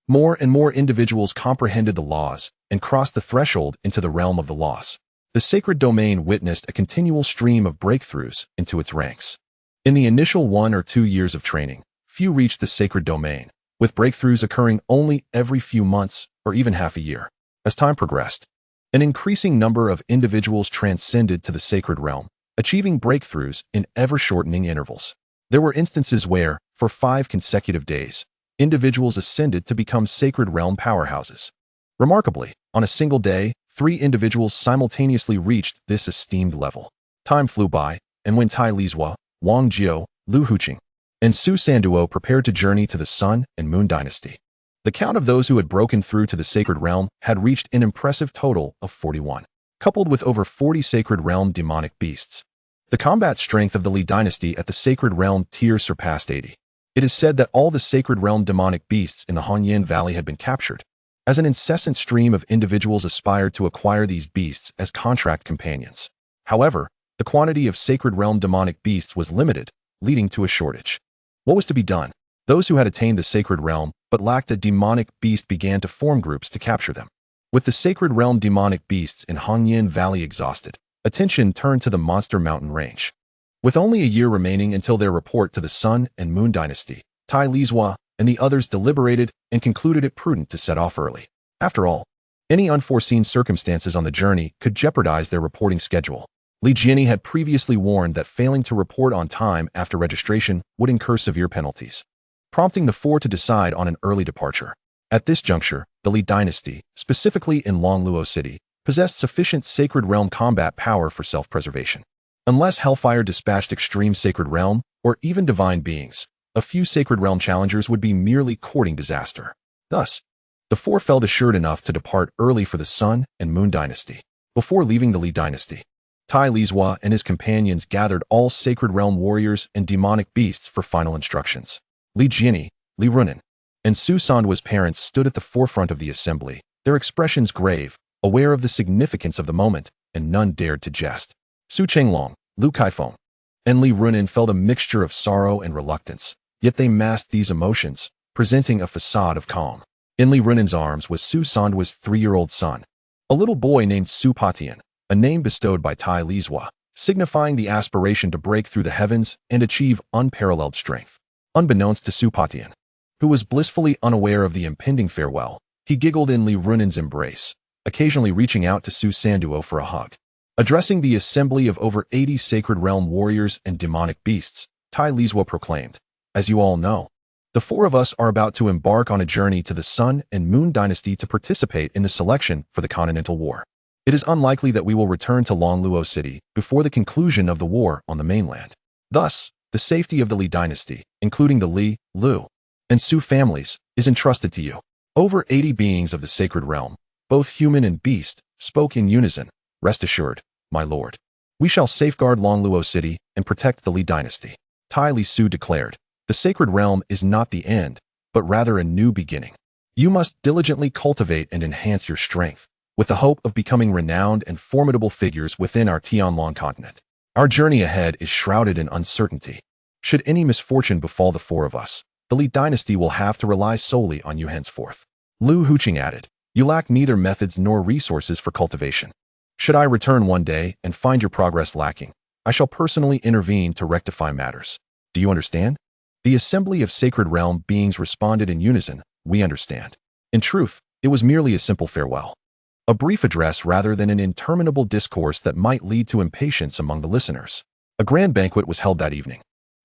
More and more individuals comprehended the laws and crossed the threshold into the realm of the laws. The sacred domain witnessed a continual stream of breakthroughs into its ranks. In the initial 1 or 2 years of training, few reached the sacred domain, with breakthroughs occurring only every few months or even half a year. As time progressed, an increasing number of individuals transcended to the sacred realm, achieving breakthroughs in ever-shortening intervals. There were instances where, for 5 consecutive days, individuals ascended to become sacred realm powerhouses. Remarkably, on a single day, 3 individuals simultaneously reached this esteemed level. Time flew by, and when Tai Lisuo, Wang Jiu, Lu Huqing, and Su Sanduo prepared to journey to the Sun and Moon dynasty, the count of those who had broken through to the sacred realm had reached an impressive total of 41. Coupled with over 40 sacred realm demonic beasts, the combat strength of the Li dynasty at the sacred realm tier surpassed 80. It is said that all the sacred realm demonic beasts in the Hanyin Valley had been captured, as an incessant stream of individuals aspired to acquire these beasts as contract companions. However, the quantity of sacred realm demonic beasts was limited, leading to a shortage. What was to be done? Those who had attained the sacred realm but lacked a demonic beast began to form groups to capture them. With the sacred realm demonic beasts in Hongyan Valley exhausted, attention turned to the Monster Mountain Range. With only a year remaining until their report to the Sun and Moon Dynasty, Tai Lisuo and the others deliberated and concluded it prudent to set off early. After all, any unforeseen circumstances on the journey could jeopardize their reporting schedule. Li Jianyi had previously warned that failing to report on time after registration would incur severe penalties, prompting the four to decide on an early departure. At this juncture, the Li dynasty, specifically in Longluo City, possessed sufficient sacred realm combat power for self-preservation. Unless Hellfire dispatched extreme sacred realm, or even divine beings, a few sacred realm challengers would be merely courting disaster. Thus, the four felt assured enough to depart early for the Sun and Moon Dynasty. Before leaving the Li dynasty, Tai Lisuo and his companions gathered all sacred realm warriors and demonic beasts for final instructions. Li Jianyi, Li Runin, and Su Sanduo's parents stood at the forefront of the assembly, their expressions grave, aware of the significance of the moment, and none dared to jest. Su Chenglong, Lu Kaifeng, and Li Runin felt a mixture of sorrow and reluctance, yet they masked these emotions, presenting a facade of calm. In Li Runin's arms was Su Sanduo's 3-year-old son, a little boy named Su Patian, a name bestowed by Tai Lisuo, signifying the aspiration to break through the heavens and achieve unparalleled strength. Unbeknownst to Su Patian, who was blissfully unaware of the impending farewell, he giggled in Li Runin's embrace, occasionally reaching out to Su Sanduo for a hug. Addressing the assembly of over 80 sacred realm warriors and demonic beasts, Tai Lisuo proclaimed, "As you all know, the four of us are about to embark on a journey to the Sun and Moon Dynasty to participate in the selection for the Continental War. It is unlikely that we will return to Longluo City before the conclusion of the war on the mainland. Thus, the safety of the Li dynasty, including the Li, Lu, and Su families, is entrusted to you." Over 80 beings of the sacred realm, both human and beast, spoke in unison. "Rest assured, my lord. We shall safeguard Longluo City and protect the Li dynasty." Tai Lisuo declared, "The sacred realm is not the end, but rather a new beginning. You must diligently cultivate and enhance your strength, with the hope of becoming renowned and formidable figures within our Tianlong continent. Our journey ahead is shrouded in uncertainty. Should any misfortune befall the four of us, the Li dynasty will have to rely solely on you henceforth." Lu Huqing added, "You lack neither methods nor resources for cultivation. Should I return one day and find your progress lacking, I shall personally intervene to rectify matters. Do you understand?" The assembly of sacred realm beings responded in unison, "We understand." In truth, it was merely a simple farewell. A brief address rather than an interminable discourse that might lead to impatience among the listeners. A grand banquet was held that evening,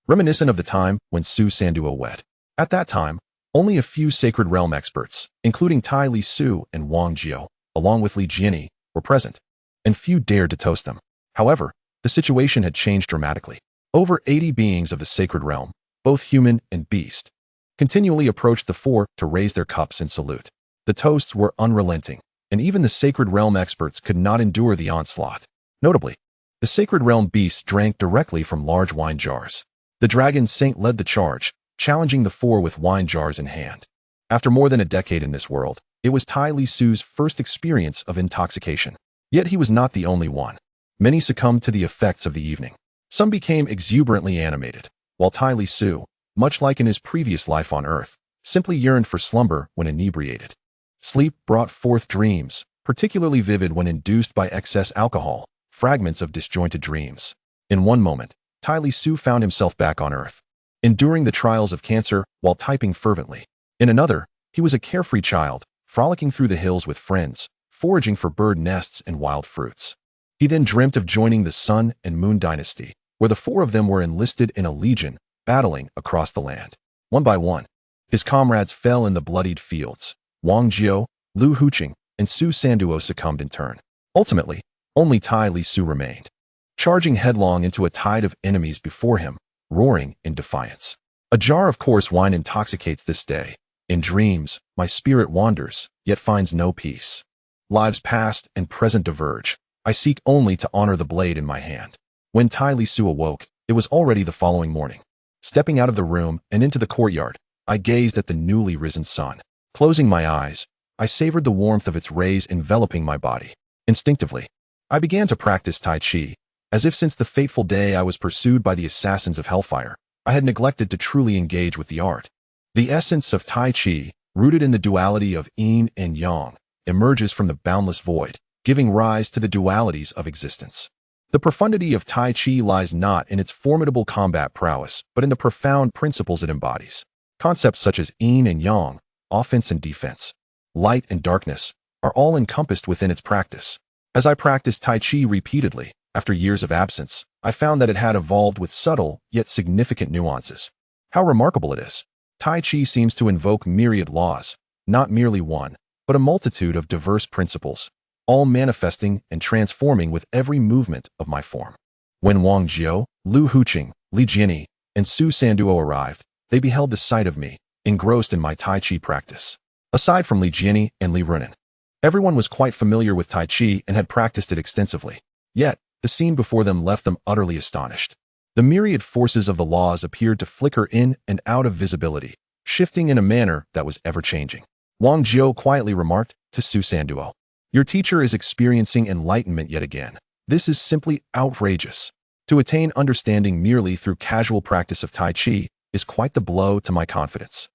reminiscent of the time when Su Sanduo wed. At that time, only a few sacred realm experts, including Tai Lisuo and Wang Jiao, along with Li Jianyi, were present, and few dared to toast them. However, the situation had changed dramatically. Over 80 beings of the sacred realm, both human and beast, continually approached the four to raise their cups in salute. The toasts were unrelenting, and even the sacred realm experts could not endure the onslaught. Notably, the sacred realm beasts drank directly from large wine jars. The dragon saint led the charge, challenging the four with wine jars in hand. After more than a decade in this world, it was Tai Lisuo's first experience of intoxication. Yet he was not the only one. Many succumbed to the effects of the evening. Some became exuberantly animated, while Tai Lisuo, much like in his previous life on Earth, simply yearned for slumber when inebriated. Sleep brought forth dreams, particularly vivid when induced by excess alcohol, fragments of disjointed dreams. In one moment, Tai Lisuo found himself back on Earth, enduring the trials of cancer while typing fervently. In another, he was a carefree child, frolicking through the hills with friends, foraging for bird nests and wild fruits. He then dreamt of joining the Sun and Moon Dynasty, where the four of them were enlisted in a legion, battling across the land. One by one, his comrades fell in the bloodied fields. Wang Jiao, Lu Huqing, and Su Sanduo succumbed in turn. Ultimately, only Tai Lisuo remained, charging headlong into a tide of enemies before him, roaring in defiance. "A jar of coarse wine intoxicates this day. In dreams, my spirit wanders, yet finds no peace. Lives past and present diverge. I seek only to honor the blade in my hand." When Tai Lisuo awoke, it was already the following morning. Stepping out of the room and into the courtyard, I gazed at the newly risen sun. Closing my eyes, I savored the warmth of its rays enveloping my body. Instinctively, I began to practice Tai Chi, as if since the fateful day I was pursued by the assassins of Hellfire, I had neglected to truly engage with the art. The essence of Tai Chi, rooted in the duality of yin and yang, emerges from the boundless void, giving rise to the dualities of existence. The profundity of Tai Chi lies not in its formidable combat prowess, but in the profound principles it embodies. Concepts such as yin and yang, offense and defense, light and darkness, are all encompassed within its practice. As I practiced Tai Chi repeatedly, after years of absence, I found that it had evolved with subtle, yet significant nuances. How remarkable it is! Tai Chi seems to invoke myriad laws, not merely one, but a multitude of diverse principles, all manifesting and transforming with every movement of my form. When Wang Jiao, Lu Huqing, Li Jiani, and Su Sanduo arrived, they beheld the sight of me, engrossed in my Tai Chi practice. Aside from Li Jiani and Li Runan, everyone was quite familiar with Tai Chi and had practiced it extensively. Yet, the scene before them left them utterly astonished. The myriad forces of the laws appeared to flicker in and out of visibility, shifting in a manner that was ever-changing. Wang Jiao quietly remarked to Su Sanduo, "Your teacher is experiencing enlightenment yet again. This is simply outrageous. To attain understanding merely through casual practice of Tai Chi is quite the blow to my confidence."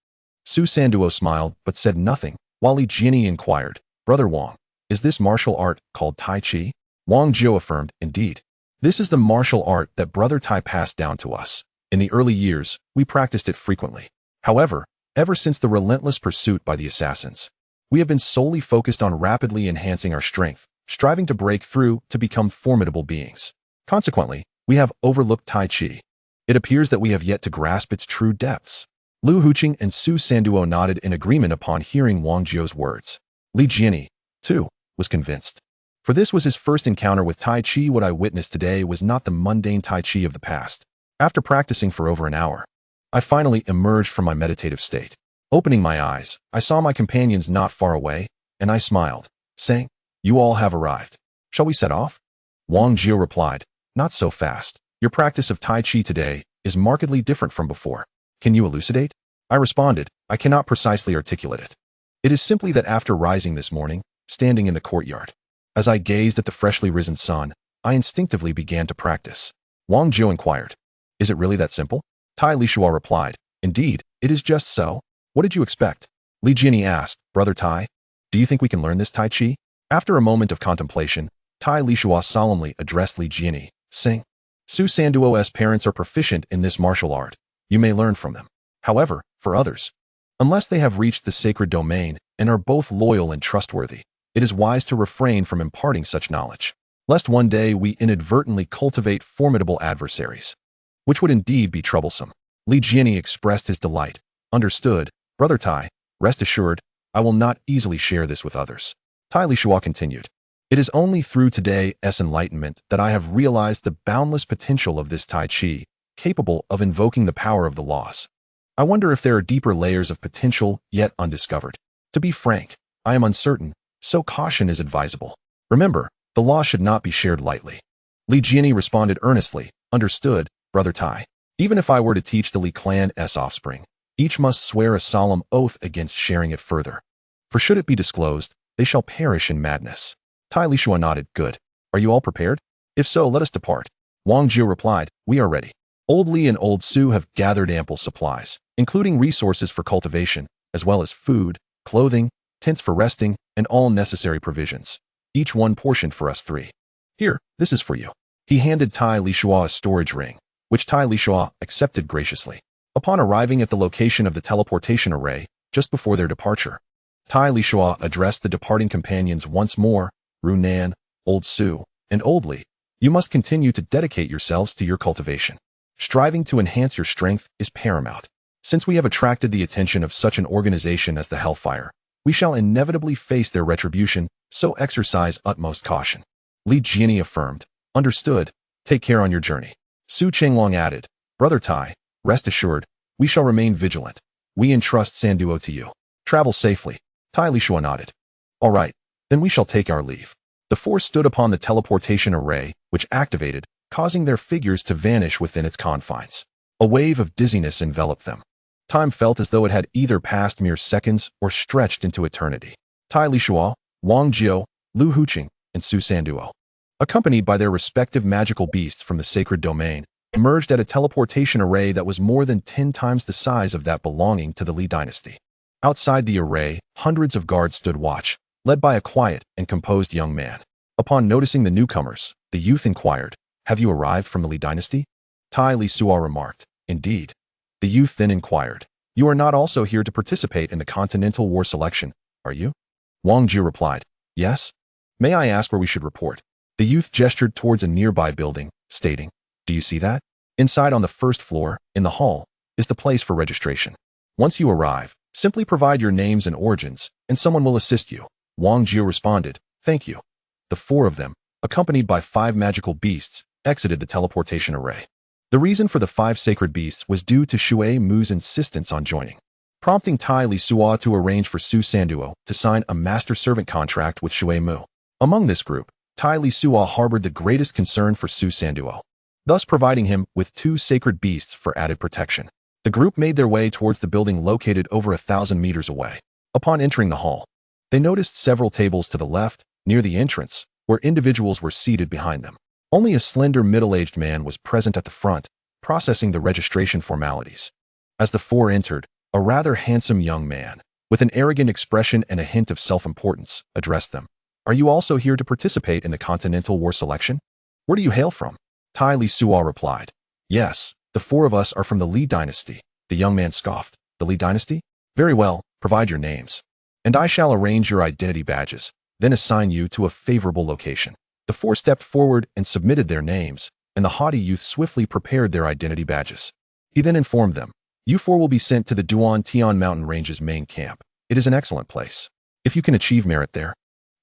Su Sanduo smiled but said nothing, while Li Jiani inquired, "Brother Wang, is this martial art called Tai Chi?" Wang Jiao affirmed, "Indeed. This is the martial art that Brother Tai passed down to us. In the early years, we practiced it frequently. However, ever since the relentless pursuit by the assassins, we have been solely focused on rapidly enhancing our strength, striving to break through to become formidable beings. Consequently, we have overlooked Tai Chi. It appears that we have yet to grasp its true depths." Lu Huqing and Su Sanduo nodded in agreement upon hearing Wang Jiao's words. Li Jiani, too, was convinced. For this was his first encounter with Tai Chi. What I witnessed today was not the mundane Tai Chi of the past. After practicing for over an hour, I finally emerged from my meditative state. Opening my eyes, I saw my companions not far away, and I smiled, saying, "You all have arrived. Shall we set off?" Wang Jiao replied, "Not so fast. Your practice of Tai Chi today is markedly different from before. Can you elucidate?" I responded, "I cannot precisely articulate it. It is simply that after rising this morning, standing in the courtyard, as I gazed at the freshly risen sun, I instinctively began to practice." Wang Jiao inquired, "Is it really that simple?" Tai Lisuo replied, "Indeed, it is just so. What did you expect?" Li Jiani asked, "Brother Tai, do you think we can learn this Tai Chi?" After a moment of contemplation, Tai Lisuo solemnly addressed Li Jiani, saying, "Su Sanduo's parents are proficient in this martial art. You may learn from them. However, for others, unless they have reached the sacred domain and are both loyal and trustworthy, it is wise to refrain from imparting such knowledge, lest one day we inadvertently cultivate formidable adversaries, which would indeed be troublesome." Li Jiani expressed his delight. "Understood, Brother Tai. Rest assured, I will not easily share this with others." Tai Lisuo continued, "It is only through today's enlightenment that I have realized the boundless potential of this Tai Chi, capable of invoking the power of the laws. I wonder if there are deeper layers of potential yet undiscovered. To be frank, I am uncertain, so caution is advisable. Remember, the law should not be shared lightly." Li Jiani responded earnestly, "Understood, Brother Tai. Even if I were to teach the Li clan's offspring, each must swear a solemn oath against sharing it further. For should it be disclosed, they shall perish in madness." Tai Lisuo nodded, "Good. Are you all prepared? If so, let us depart." Wang Jiao replied, "We are ready. Old Li and Old Su have gathered ample supplies, including resources for cultivation, as well as food, clothing, tents for resting, and all necessary provisions, each one portioned for us three. Here, this is for you." He handed Tai Lisuo a storage ring, which Tai Lisuo accepted graciously. Upon arriving at the location of the teleportation array, just before their departure, Tai Lisuo addressed the departing companions once more, "Runan, Old Su, and Old Li, you must continue to dedicate yourselves to your cultivation. Striving to enhance your strength is paramount. Since we have attracted the attention of such an organization as the Hellfire, we shall inevitably face their retribution, so exercise utmost caution." Li Jiani affirmed, "Understood. Take care on your journey." Su Chenglong added, "Brother Tai, rest assured, we shall remain vigilant. We entrust Sanduo to you. Travel safely." Tai Lisuo nodded. "All right, then we shall take our leave." The four stood upon the teleportation array, which activated, causing their figures to vanish within its confines. A wave of dizziness enveloped them. Time felt as though it had either passed mere seconds or stretched into eternity. Tai Lisuo, Wang Jiao, Lu Huqing, and Su Sanduo, accompanied by their respective magical beasts from the sacred domain, emerged at a teleportation array that was more than 10 times the size of that belonging to the Li dynasty. Outside the array, hundreds of guards stood watch, led by a quiet and composed young man. Upon noticing the newcomers, the youth inquired, "Have you arrived from the Li dynasty?" Tai Lisuo remarked, "Indeed." The youth then inquired, "You are not also here to participate in the Continental War selection, are you?" Wang Jie replied, "Yes." "May I ask where we should report?" The youth gestured towards a nearby building, stating, "Do you see that? Inside on the first floor, in the hall, is the place for registration. Once you arrive, simply provide your names and origins, and someone will assist you." Wang Jie responded, "Thank you." The four of them, accompanied by 5 magical beasts, exited the teleportation array. The reason for the 5 sacred beasts was due to Shui Mu's insistence on joining, prompting Tai Lisuo to arrange for Su Sanduo to sign a master-servant contract with Shui Mu. Among this group, Tai Lisuo harbored the greatest concern for Su Sanduo, thus providing him with 2 sacred beasts for added protection. The group made their way towards the building located over 1,000 meters away. Upon entering the hall, they noticed several tables to the left, near the entrance, where individuals were seated behind them. Only a slender middle-aged man was present at the front, processing the registration formalities. As the 4 entered, a rather handsome young man, with an arrogant expression and a hint of self-importance, addressed them. "Are you also here to participate in the Continental War selection? Where do you hail from?" Tai Lisuo replied, "Yes, the 4 of us are from the Li dynasty." The young man scoffed, "The Li dynasty? Very well, provide your names, and I shall arrange your identity badges, then assign you to a favorable location." The 4 stepped forward and submitted their names, and the haughty youth swiftly prepared their identity badges. He then informed them, "You 4 will be sent to the Duan Tian Mountain Range's main camp. It is an excellent place. If you can achieve merit there,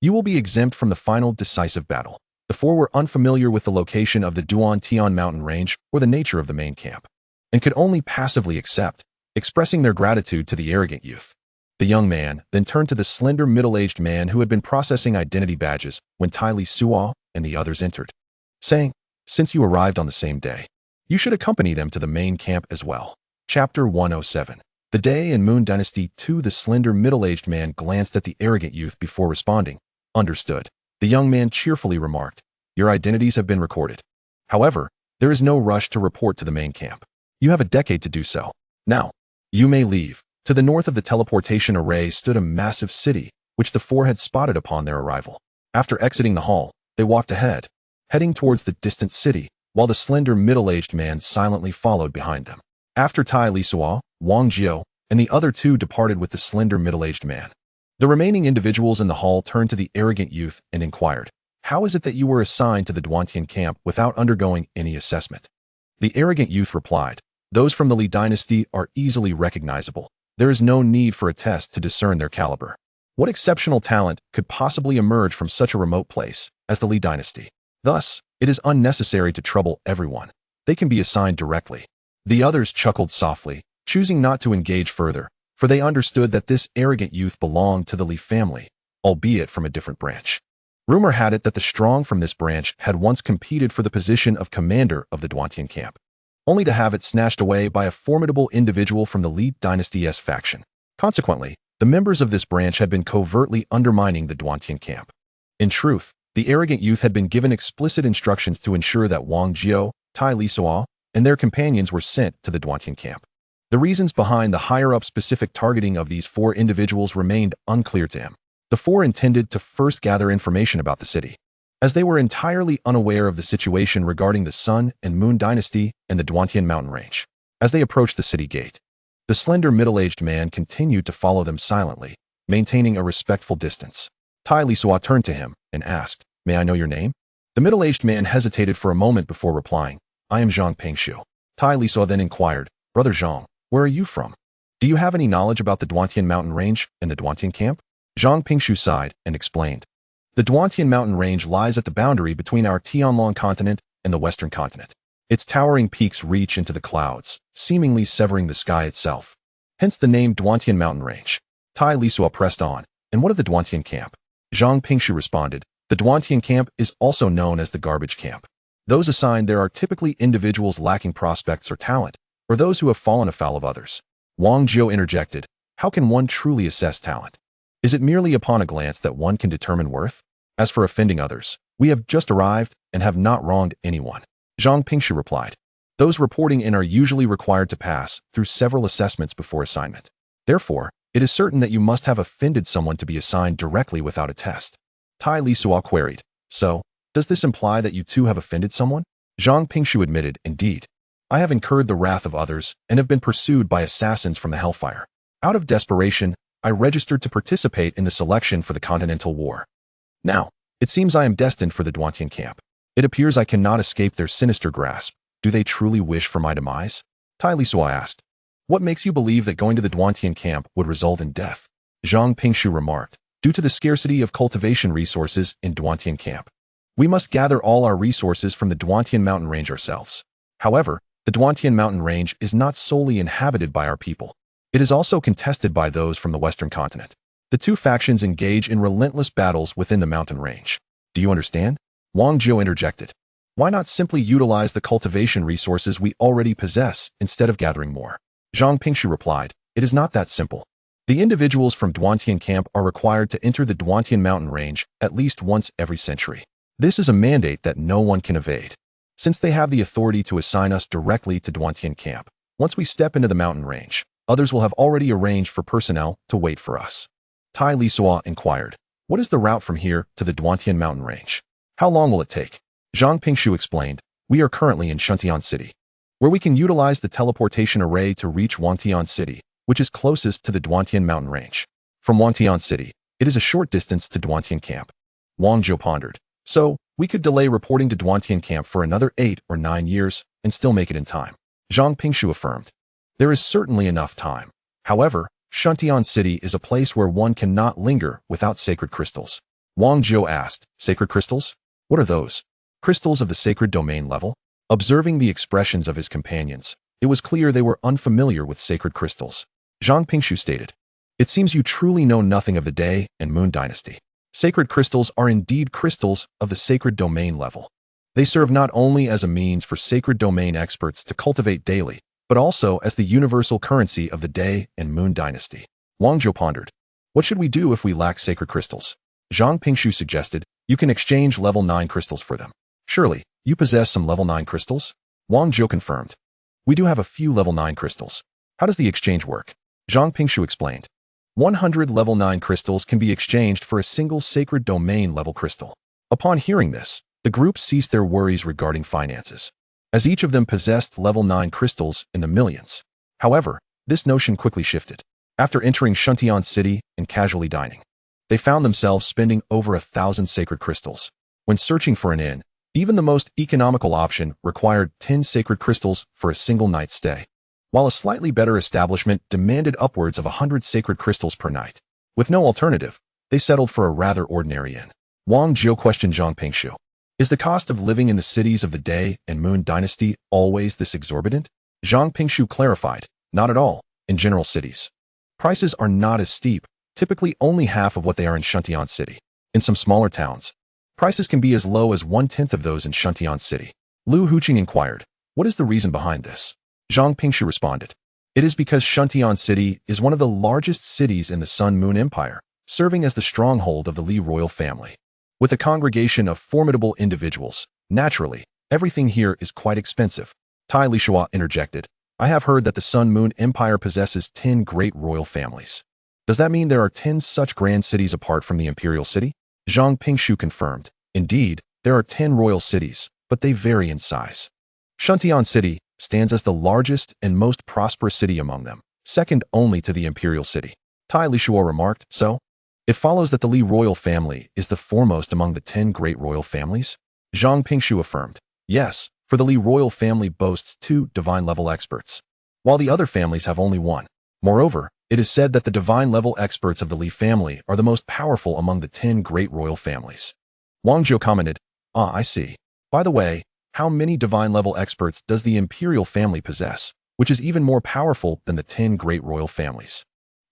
you will be exempt from the final decisive battle." The 4 were unfamiliar with the location of the Duan Tian Mountain Range or the nature of the main camp, and could only passively accept, expressing their gratitude to the arrogant youth. The young man then turned to the slender middle-aged man who had been processing identity badges when Tai Lisuo and the others entered, saying, "Since you arrived on the same day, you should accompany them to the main camp as well." Chapter 107. The Day in Moon Dynasty 2. The slender middle-aged man glanced at the arrogant youth before responding. "Understood." The young man cheerfully remarked, "Your identities have been recorded. However, there is no rush to report to the main camp. You have a decade to do so. Now, you may leave." To the north of the teleportation array stood a massive city, which the 4 had spotted upon their arrival. After exiting the hall, they walked ahead, heading towards the distant city, while the slender middle-aged man silently followed behind them. After Tai Lisuo, Wang Jie, and the other 2 departed with the slender middle-aged man, the remaining individuals in the hall turned to the arrogant youth and inquired, "How is it that you were assigned to the Duantian camp without undergoing any assessment?" The arrogant youth replied, "Those from the Li dynasty are easily recognizable. There is no need for a test to discern their caliber. What exceptional talent could possibly emerge from such a remote place as the Li dynasty? Thus, it is unnecessary to trouble everyone. They can be assigned directly." The others chuckled softly, choosing not to engage further, for they understood that this arrogant youth belonged to the Li family, albeit from a different branch. Rumor had it that the strong from this branch had once competed for the position of commander of the Duantian camp, only to have it snatched away by a formidable individual from the Li dynasty's faction. Consequently, the members of this branch had been covertly undermining the Duantian camp. In truth, the arrogant youth had been given explicit instructions to ensure that Wang Jie, Tai Lisuo, and their companions were sent to the Duantian camp. The reasons behind the higher-up specific targeting of these 4 individuals remained unclear to him. The 4 intended to first gather information about the city, as they were entirely unaware of the situation regarding the Sun and Moon dynasty and the Duantian mountain range. As they approached the city gate, the slender middle-aged man continued to follow them silently, maintaining a respectful distance. Tai Lisuo turned to him and asked, "May I know your name?" The middle-aged man hesitated for a moment before replying, "I am Zhang Pingshu." Tai Lisuo then inquired, "Brother Zhang, where are you from? Do you have any knowledge about the Duantian mountain range and the Duantian camp?" Zhang Pingshu sighed and explained, "The Duantian mountain range lies at the boundary between our Tianlong continent and the Western continent. Its towering peaks reach into the clouds, seemingly severing the sky itself. Hence the name Duantian mountain range." Tai Lisuo pressed on, "And what of the Duantian camp?" Zhang Pingshu responded, "The Duantian camp is also known as the garbage camp. Those assigned there are typically individuals lacking prospects or talent, or those who have fallen afoul of others." Wang Jie interjected, "How can one truly assess talent? Is it merely upon a glance that one can determine worth? As for offending others, we have just arrived and have not wronged anyone." Zhang Pingshu replied, Those reporting in are usually required to pass through several assessments before assignment. Therefore, it is certain that you must have offended someone to be assigned directly without a test. Tai Lisuo queried. So, does this imply that you too have offended someone? Zhang Pingshu admitted, indeed. I have incurred the wrath of others and have been pursued by assassins from the Hellfire. Out of desperation, I registered to participate in the selection for the Continental War. Now, it seems I am destined for the Duantian camp. It appears I cannot escape their sinister grasp. Do they truly wish for my demise? Tai Lisuo asked. What makes you believe that going to the Duantian camp would result in death? Zhang Pingshu remarked. Due to the scarcity of cultivation resources in Duantian camp. We must gather all our resources from the Duantian mountain range ourselves. However, the Duantian mountain range is not solely inhabited by our people. It is also contested by those from the western continent. The two factions engage in relentless battles within the mountain range. Do you understand? Wang Zhou interjected. Why not simply utilize the cultivation resources we already possess instead of gathering more? Zhang Pingshu replied, it is not that simple. The individuals from Duantian camp are required to enter the Duantian mountain range at least once every century. This is a mandate that no one can evade. Since they have the authority to assign us directly to Duantian camp, once we step into the mountain range, others will have already arranged for personnel to wait for us. Tai Lisuo inquired, what is the route from here to the Duantian mountain range? How long will it take? Zhang Pingshu explained, we are currently in Shuntian City, where we can utilize the teleportation array to reach Wantian City, which is closest to the Duantian mountain range. From Wantian City, it is a short distance to Duantian camp. Wang Zhou pondered. So, we could delay reporting to Duantian camp for another 8 or 9 years and still make it in time. Zhang Pingshu affirmed. There is certainly enough time. However, Shuntian City is a place where one cannot linger without sacred crystals. Wang Zhou asked, sacred crystals? What are those? Crystals of the sacred domain level? Observing the expressions of his companions, it was clear they were unfamiliar with sacred crystals. Zhang Pingshu stated, it seems you truly know nothing of the Day and Moon dynasty. Sacred crystals are indeed crystals of the sacred domain level. They serve not only as a means for sacred domain experts to cultivate daily, but also as the universal currency of the Day and Moon dynasty. Wang Zhou pondered, what should we do if we lack sacred crystals? Zhang Pingshu suggested, you can exchange level 9 crystals for them. Surely, you possess some level 9 crystals? Wang Zhou confirmed. We do have a few level 9 crystals. How does the exchange work? Zhang Pingshu explained. 100 level 9 crystals can be exchanged for a single sacred domain level crystal. Upon hearing this, the group ceased their worries regarding finances, as each of them possessed level 9 crystals in the millions. However, this notion quickly shifted. After entering Shuntian City and casually dining, they found themselves spending over 1,000 sacred crystals. When searching for an inn, even the most economical option required 10 sacred crystals for a single night's stay, while a slightly better establishment demanded upwards of 100 sacred crystals per night. With no alternative, they settled for a rather ordinary inn. Wang Zhou questioned Zhang Pingshu. Is the cost of living in the cities of the Day and Moon dynasty always this exorbitant? Zhang Pingshu clarified, not at all. In general cities, prices are not as steep, typically only half of what they are in Shuntian City. In some smaller towns, prices can be as low as 1/10 of those in Shuntian City. Lu Huqing inquired, what is the reason behind this? Zhang Pingshu responded, it is because Shuntian City is one of the largest cities in the Sun-Moon Empire, serving as the stronghold of the Li royal family. With a congregation of formidable individuals, naturally, everything here is quite expensive. Tai Lisuo interjected, I have heard that the Sun-Moon Empire possesses 10 great royal families. Does that mean there are 10 such grand cities apart from the imperial city? Zhang Pingshu confirmed, indeed, there are 10 royal cities, but they vary in size. Shuntian City stands as the largest and most prosperous city among them, second only to the imperial city. Tai Lisuo remarked, so? It follows that the Li royal family is the foremost among the 10 great royal families? Zhang Pingshu affirmed, yes, for the Li royal family boasts 2 divine-level experts, while the other families have only 1. Moreover, it is said that the divine-level experts of the Li family are the most powerful among the 10 great royal families. Wang Zhou commented, I see. By the way, how many divine-level experts does the imperial family possess, which is even more powerful than the 10 great royal families?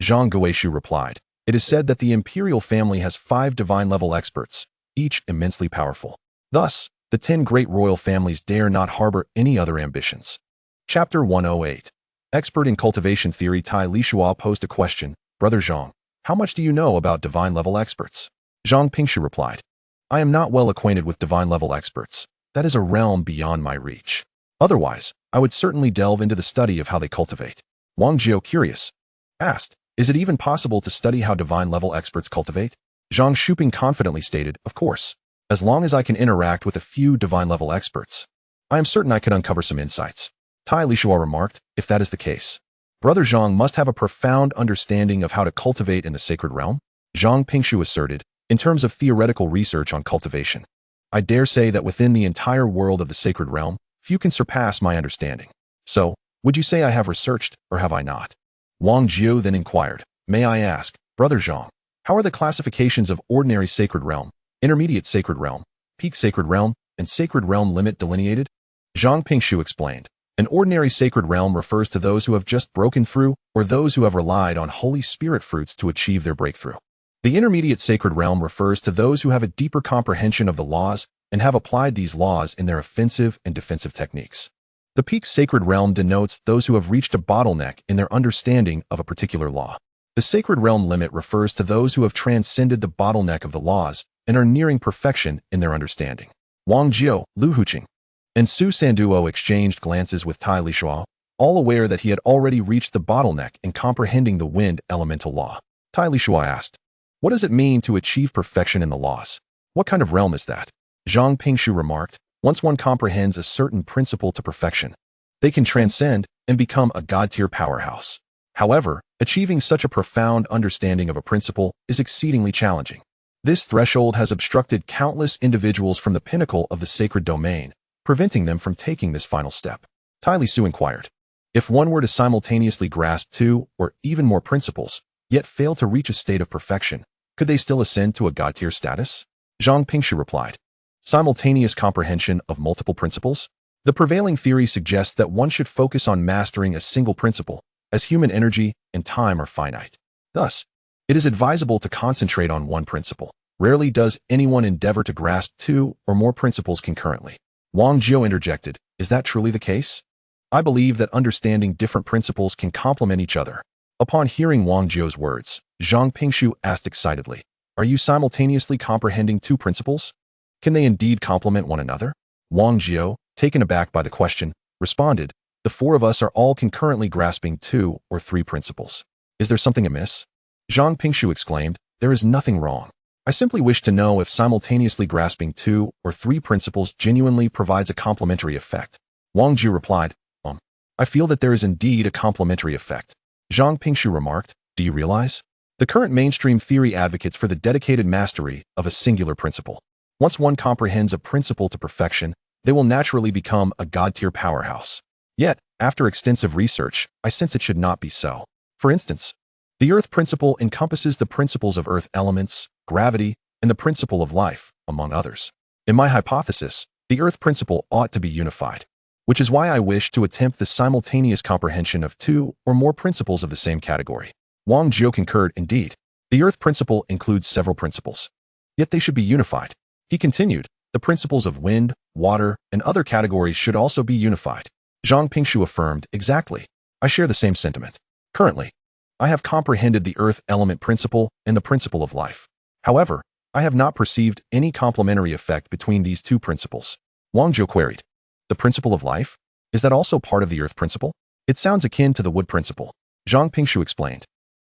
Zhang Guishu replied, it is said that the imperial family has 5 divine-level experts, each immensely powerful. Thus, the 10 great royal families dare not harbor any other ambitions. Chapter 108. Expert in cultivation theory Tai Lisuo posed a question, Brother Zhang, how much do you know about divine-level experts? Zhang Pingshu replied, I am not well acquainted with divine-level experts. That is a realm beyond my reach. Otherwise, I would certainly delve into the study of how they cultivate. Wang Jiao, curious, asked, is it even possible to study how divine-level experts cultivate? Zhang Shuping confidently stated, of course. As long as I can interact with a few divine-level experts, I am certain I could uncover some insights. Tai Lisuo remarked, if that is the case, Brother Zhang must have a profound understanding of how to cultivate in the sacred realm. Zhang Pingshu asserted, in terms of theoretical research on cultivation, I dare say that within the entire world of the sacred realm, few can surpass my understanding. So, would you say I have researched, or have I not? Wang Jiao then inquired, may I ask, Brother Zhang, how are the classifications of ordinary sacred realm, intermediate sacred realm, peak sacred realm, and sacred realm limit delineated? Zhang Pingshu explained, an ordinary sacred realm refers to those who have just broken through or those who have relied on Holy Spirit fruits to achieve their breakthrough. The intermediate sacred realm refers to those who have a deeper comprehension of the laws and have applied these laws in their offensive and defensive techniques. The peak sacred realm denotes those who have reached a bottleneck in their understanding of a particular law. The sacred realm limit refers to those who have transcended the bottleneck of the laws and are nearing perfection in their understanding. Wang Jiao, Lu Huqing, and Su Sanduo exchanged glances with Tai Lisuo, all aware that he had already reached the bottleneck in comprehending the wind elemental law. Tai Lisuo asked, what does it mean to achieve perfection in the laws? What kind of realm is that? Zhang Pingshu remarked, once one comprehends a certain principle to perfection, they can transcend and become a god-tier powerhouse. However, achieving such a profound understanding of a principle is exceedingly challenging. This threshold has obstructed countless individuals from the pinnacle of the sacred domain, preventing them from taking this final step. Tai Lisuo inquired, if one were to simultaneously grasp two or even more principles, yet fail to reach a state of perfection, could they still ascend to a god-tier status? Zhang Pingshu replied, simultaneous comprehension of multiple principles? The prevailing theory suggests that one should focus on mastering a single principle, as human energy and time are finite. Thus, it is advisable to concentrate on one principle. Rarely does anyone endeavor to grasp two or more principles concurrently. Wang Jiao interjected, is that truly the case? I believe that understanding different principles can complement each other. Upon hearing Wang Jiao's words, Zhang Pingshu asked excitedly, are you simultaneously comprehending two principles? Can they indeed complement one another? Wang Jiao, taken aback by the question, responded, the four of us are all concurrently grasping two or three principles. Is there something amiss? Zhang Pingshu exclaimed, there is nothing wrong. I simply wish to know if simultaneously grasping two or three principles genuinely provides a complementary effect. Wang Jiao replied, I feel that there is indeed a complementary effect. Zhang Pingshu remarked, do you realize? The current mainstream theory advocates for the dedicated mastery of a singular principle. Once one comprehends a principle to perfection, they will naturally become a god-tier powerhouse. Yet, after extensive research, I sense it should not be so. For instance, the earth principle encompasses the principles of earth elements, gravity, and the principle of life, among others. In my hypothesis, the earth principle ought to be unified, which is why I wish to attempt the simultaneous comprehension of two or more principles of the same category. Wang Jiao concurred, indeed. The earth principle includes several principles, yet they should be unified. He continued, the principles of wind, water, and other categories should also be unified. Zhang Pingshu affirmed, exactly. I share the same sentiment. Currently, I have comprehended the earth element principle and the principle of life. However, I have not perceived any complementary effect between these two principles. Wang Jiao queried, the principle of life? Is that also part of the earth principle? It sounds akin to the wood principle. Zhang Pingshu explained.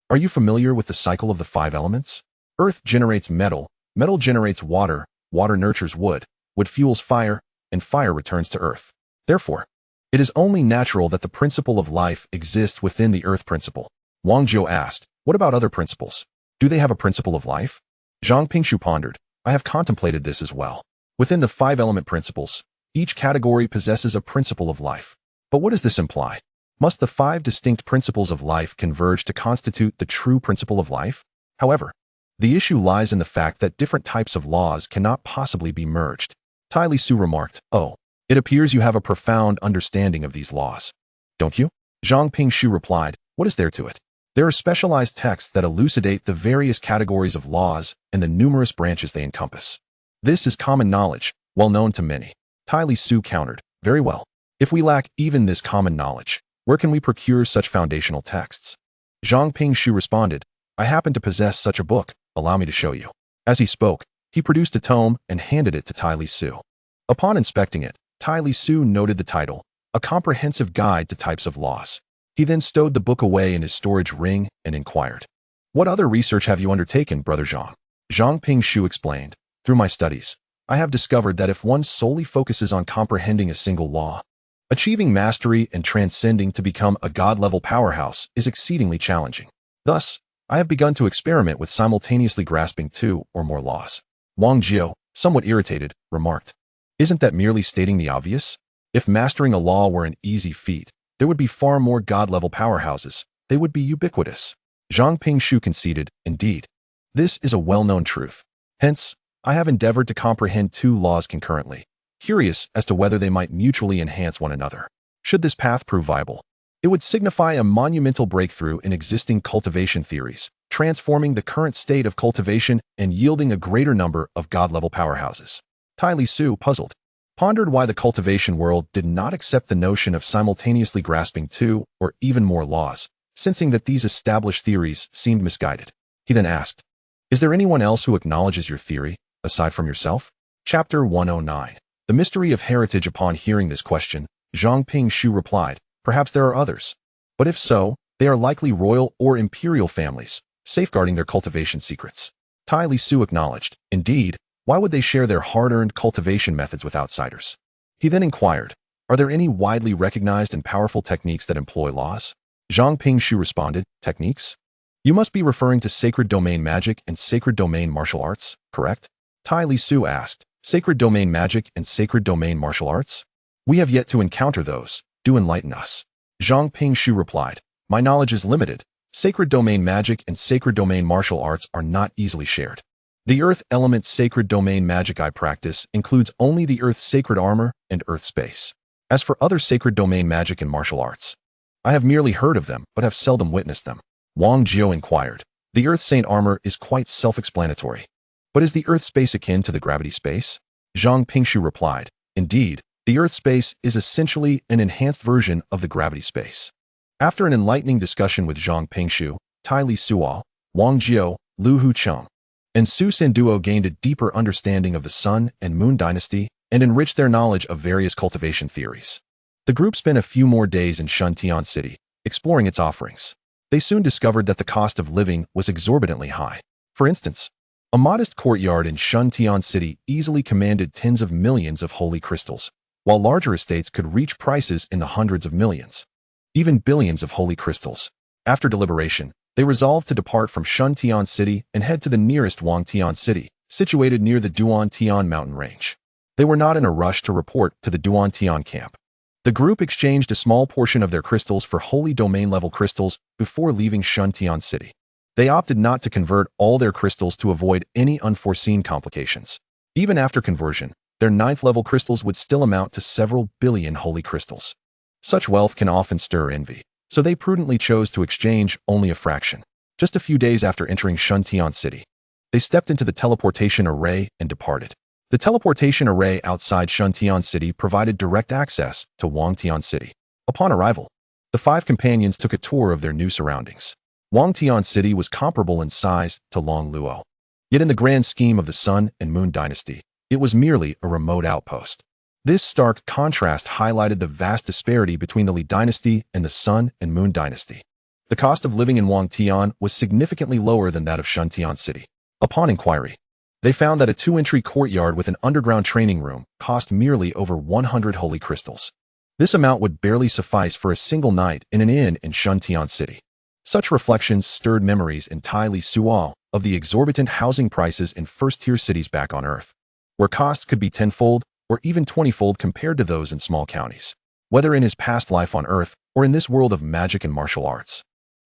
Are you familiar with the cycle of the five elements? Earth generates metal, metal generates water, water nurtures wood, wood fuels fire, and fire returns to earth. Therefore, it is only natural that the principle of life exists within the earth principle. Wang Jiao asked, what about other principles? Do they have a principle of life? Zhang Pingshu pondered, I have contemplated this as well. Within the five element principles, each category possesses a principle of life. But what does this imply? Must the five distinct principles of life converge to constitute the true principle of life? However, the issue lies in the fact that different types of laws cannot possibly be merged. Tai Lisuo remarked, oh, it appears you have a profound understanding of these laws. Don't you? Zhang Pingshu replied, what is there to it? There are specialized texts that elucidate the various categories of laws and the numerous branches they encompass. This is common knowledge, well known to many. Tai Lisuo countered, very well. If we lack even this common knowledge, where can we procure such foundational texts? Zhang Pingshu responded, I happen to possess such a book, allow me to show you. As he spoke, he produced a tome and handed it to Tai Lisuo. Upon inspecting it, Tai Lisuo noted the title, a comprehensive guide to types of laws. He then stowed the book away in his storage ring and inquired, "What other research have you undertaken, Brother Zhang?" Zhang Pingshu explained, "Through my studies, I have discovered that if one solely focuses on comprehending a single law, achieving mastery and transcending to become a god-level powerhouse is exceedingly challenging. Thus, I have begun to experiment with simultaneously grasping two or more laws." Wang Jiao, somewhat irritated, remarked, "Isn't that merely stating the obvious? If mastering a law were an easy feat, there would be far more god-level powerhouses. They would be ubiquitous." Zhang Pingshu conceded, "Indeed, this is a well-known truth. Hence, I have endeavored to comprehend two laws concurrently, curious as to whether they might mutually enhance one another. Should this path prove viable, it would signify a monumental breakthrough in existing cultivation theories, transforming the current state of cultivation and yielding a greater number of god-level powerhouses." Tai Lisuo, puzzled, pondered why the cultivation world did not accept the notion of simultaneously grasping two or even more laws, sensing that these established theories seemed misguided. He then asked, "Is there anyone else who acknowledges your theory, aside from yourself?" Chapter 109. The Mystery of Heritage. Upon hearing this question, Zhang Pingshu replied, "Perhaps there are others. But if so, they are likely royal or imperial families, safeguarding their cultivation secrets." Tai Lisuo acknowledged, "Indeed, why would they share their hard-earned cultivation methods with outsiders?" He then inquired, "Are there any widely recognized and powerful techniques that employ laws?" Zhang Pingshu responded, "Techniques? You must be referring to sacred domain magic and sacred domain martial arts, correct?" Tai Lisuo asked, "Sacred domain magic and sacred domain martial arts? We have yet to encounter those. Do enlighten us." Zhang Pingshu replied, "My knowledge is limited. Sacred domain magic and sacred domain martial arts are not easily shared. The earth element sacred domain magic I practice includes only the earth's sacred armor and earth space. As for other sacred domain magic and martial arts, I have merely heard of them but have seldom witnessed them." Wang Jiao inquired, "The earth saint armor is quite self-explanatory. But is the earth space akin to the gravity space?" Zhang Pingshu replied, "Indeed, the earth space is essentially an enhanced version of the gravity space." After an enlightening discussion with Zhang Pingshu, Tai Lisuo, Wang Jiao, Lu Hucheng, and Su Sanduo gained a deeper understanding of the Sun and Moon dynasty and enriched their knowledge of various cultivation theories. The group spent a few more days in Shuntian City, exploring its offerings. They soon discovered that the cost of living was exorbitantly high. For instance, a modest courtyard in Shuntian City easily commanded tens of millions of holy crystals, while larger estates could reach prices in the hundreds of millions, even billions of holy crystals. After deliberation, they resolved to depart from Shuntian City and head to the nearest Wangtian City, situated near the Duantian mountain range. They were not in a rush to report to the Duantian camp. The group exchanged a small portion of their crystals for holy domain-level crystals before leaving Shuntian City. They opted not to convert all their crystals to avoid any unforeseen complications. Even after conversion, their 9th-level crystals would still amount to several billion holy crystals. Such wealth can often stir envy, so they prudently chose to exchange only a fraction. Just a few days after entering Shuntian City, they stepped into the teleportation array and departed. The teleportation array outside Shuntian City provided direct access to Wangtian City. Upon arrival, the 5 companions took a tour of their new surroundings. Wangtian City was comparable in size to Longluo. Yet in the grand scheme of the Sun and Moon dynasty, it was merely a remote outpost. This stark contrast highlighted the vast disparity between the Li dynasty and the Sun and Moon dynasty. The cost of living in Wangtian was significantly lower than that of Shuntian City. Upon inquiry, they found that a 2-entry courtyard with an underground training room cost merely over 100 holy crystals. This amount would barely suffice for a single night in an inn in Shuntian City. Such reflections stirred memories in Tai Lisuo of the exorbitant housing prices in first-tier cities back on Earth, where costs could be tenfold or even 20-fold compared to those in small counties. Whether in his past life on Earth or in this world of magic and martial arts,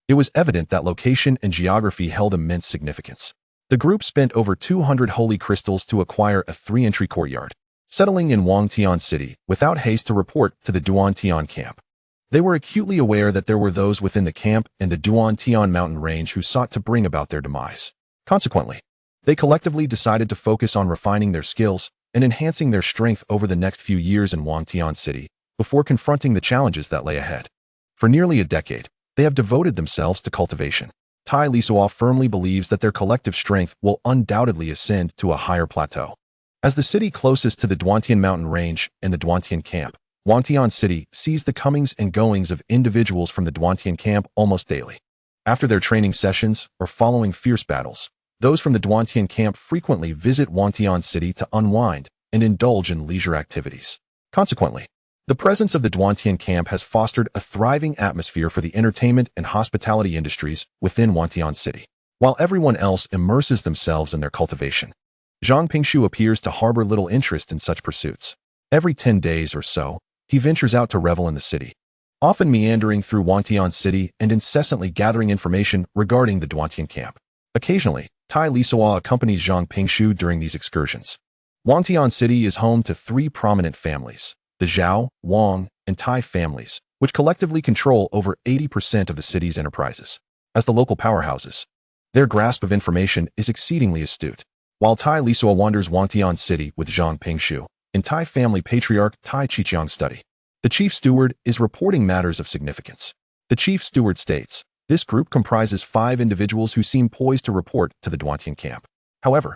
it was evident that location and geography held immense significance. The group spent over 200 holy crystals to acquire a 3-entry courtyard, settling in Wangtian City without haste to report to the Duantian camp. They were acutely aware that there were those within the camp and the Duantian mountain range who sought to bring about their demise. Consequently, they collectively decided to focus on refining their skills and enhancing their strength over the next few years in Wangtian City before confronting the challenges that lay ahead. For nearly a decade, they have devoted themselves to cultivation. Tai Lisuo firmly believes that their collective strength will undoubtedly ascend to a higher plateau. As the city closest to the Duantian mountain range and the Duantian camp, Wantian City sees the comings and goings of individuals from the Duantian camp almost daily. After their training sessions or following fierce battles, those from the Duantian camp frequently visit Wantian City to unwind and indulge in leisure activities. Consequently, the presence of the Duantian camp has fostered a thriving atmosphere for the entertainment and hospitality industries within Wantian City, while everyone else immerses themselves in their cultivation. Zhang Pingshu appears to harbor little interest in such pursuits. Every 10 days or so, he ventures out to revel in the city, often meandering through Wantian City and incessantly gathering information regarding the Duantian camp. Occasionally, Tai Lisuo accompanies Zhang Pingshu during these excursions. Wantian City is home to 3 prominent families, the Zhao, Wang, and Tai families, which collectively control over 80% of the city's enterprises. As the local powerhouses, their grasp of information is exceedingly astute. While Tai Lisuo wanders Wantian City with Zhang Pingshu, in Tai family patriarch Tai Chichiang's study, the chief steward is reporting matters of significance. The chief steward states, this group comprises 5 individuals who seem poised to report to the Duantian camp. However,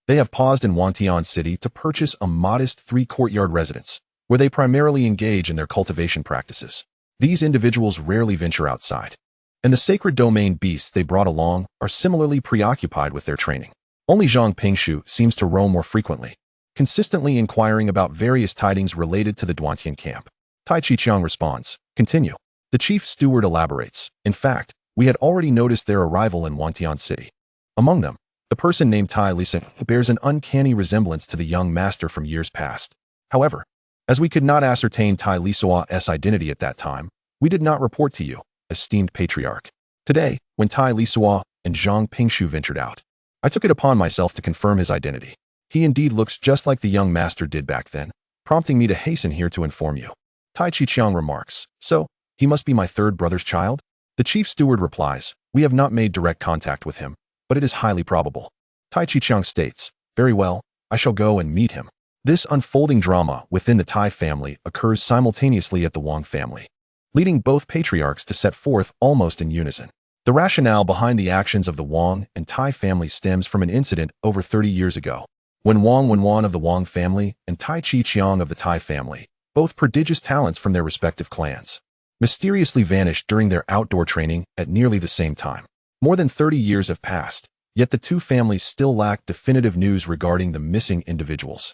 they have paused in Wantian City to purchase a modest 3-courtyard residence, where they primarily engage in their cultivation practices. These individuals rarely venture outside, and the sacred domain beasts they brought along are similarly preoccupied with their training. Only Zhang Pingshu seems to roam more frequently, consistently inquiring about various tidings related to the Duantian camp. Tai Chichiang responds, continue. The chief steward elaborates, in fact, we had already noticed their arrival in Wantian City. Among them, the person named Tai Lisuo bears an uncanny resemblance to the young master from years past. However, as we could not ascertain Tai Lisuo's identity at that time, we did not report to you, esteemed patriarch. Today, when Tai Lisuo and Zhang Pingshu ventured out, I took it upon myself to confirm his identity. He indeed looks just like the young master did back then, prompting me to hasten here to inform you. Tai Chichiang remarks, so, he must be my 3rd brother's child? The chief steward replies, we have not made direct contact with him, but it is highly probable. Tai Chichiang states, very well, I shall go and meet him. This unfolding drama within the Tai family occurs simultaneously at the Wang family, leading both patriarchs to set forth almost in unison. The rationale behind the actions of the Wang and Tai family stems from an incident over 30 years ago, when Wang Wenwan of the Wang family and Tai Chichiang of the Tai family, both prodigious talents from their respective clans, mysteriously vanished during their outdoor training at nearly the same time. More than 30 years have passed, yet the 2 families still lack definitive news regarding the missing individuals.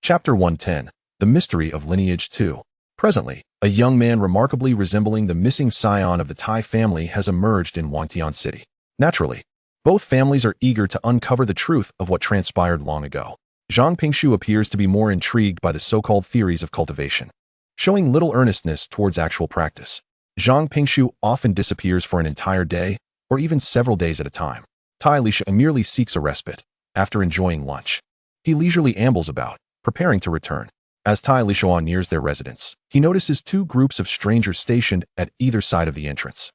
Chapter 110, The Mystery of Lineage 2. Presently, a young man remarkably resembling the missing scion of the Tai family has emerged in Wantian City. Naturally, both families are eager to uncover the truth of what transpired long ago. Zhang Pingshu appears to be more intrigued by the so-called theories of cultivation, showing little earnestness towards actual practice. Zhang Pingshu often disappears for an entire day, or even several days at a time. Tai Lisuo merely seeks a respite. After enjoying lunch, he leisurely ambles about, preparing to return. As Tai Lisuo nears their residence, he notices 2 groups of strangers stationed at either side of the entrance.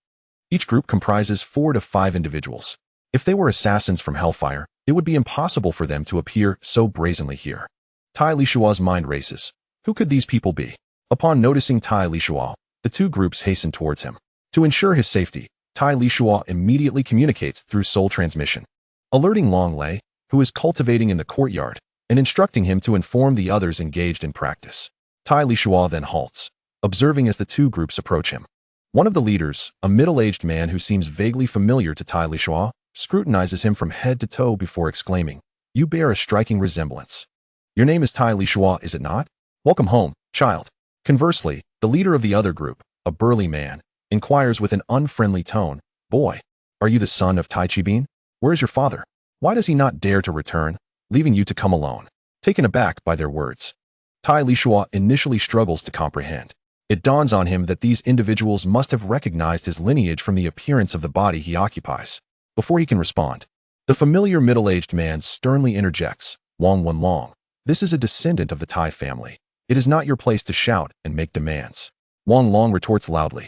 Each group comprises 4 to 5 individuals. If they were assassins from Hellfire, it would be impossible for them to appear so brazenly here. Tai Lisuo's mind races. Who could these people be? Upon noticing Tai Lisuo, the 2 groups hasten towards him. To ensure his safety, Tai Lisuo immediately communicates through soul transmission, alerting Long Lei, who is cultivating in the courtyard, and instructing him to inform the others engaged in practice. Tai Lisuo then halts, observing as the 2 groups approach him. One of the leaders, a middle-aged man who seems vaguely familiar to Tai Lisuo, scrutinizes him from head to toe before exclaiming, you bear a striking resemblance. Your name is Tai Lisuo, is it not? Welcome home, child. Conversely, the leader of the other group, a burly man, inquires with an unfriendly tone, boy, are you the son of Tai Chi Bean? Where is your father? Why does he not dare to return, leaving you to come alone? Taken aback by their words, Tai Lisuo initially struggles to comprehend. It dawns on him that these individuals must have recognized his lineage from the appearance of the body he occupies. Before he can respond, the familiar middle-aged man sternly interjects, Wang Wenlong, this is a descendant of the Tai family. It is not your place to shout and make demands. Wang Long retorts loudly,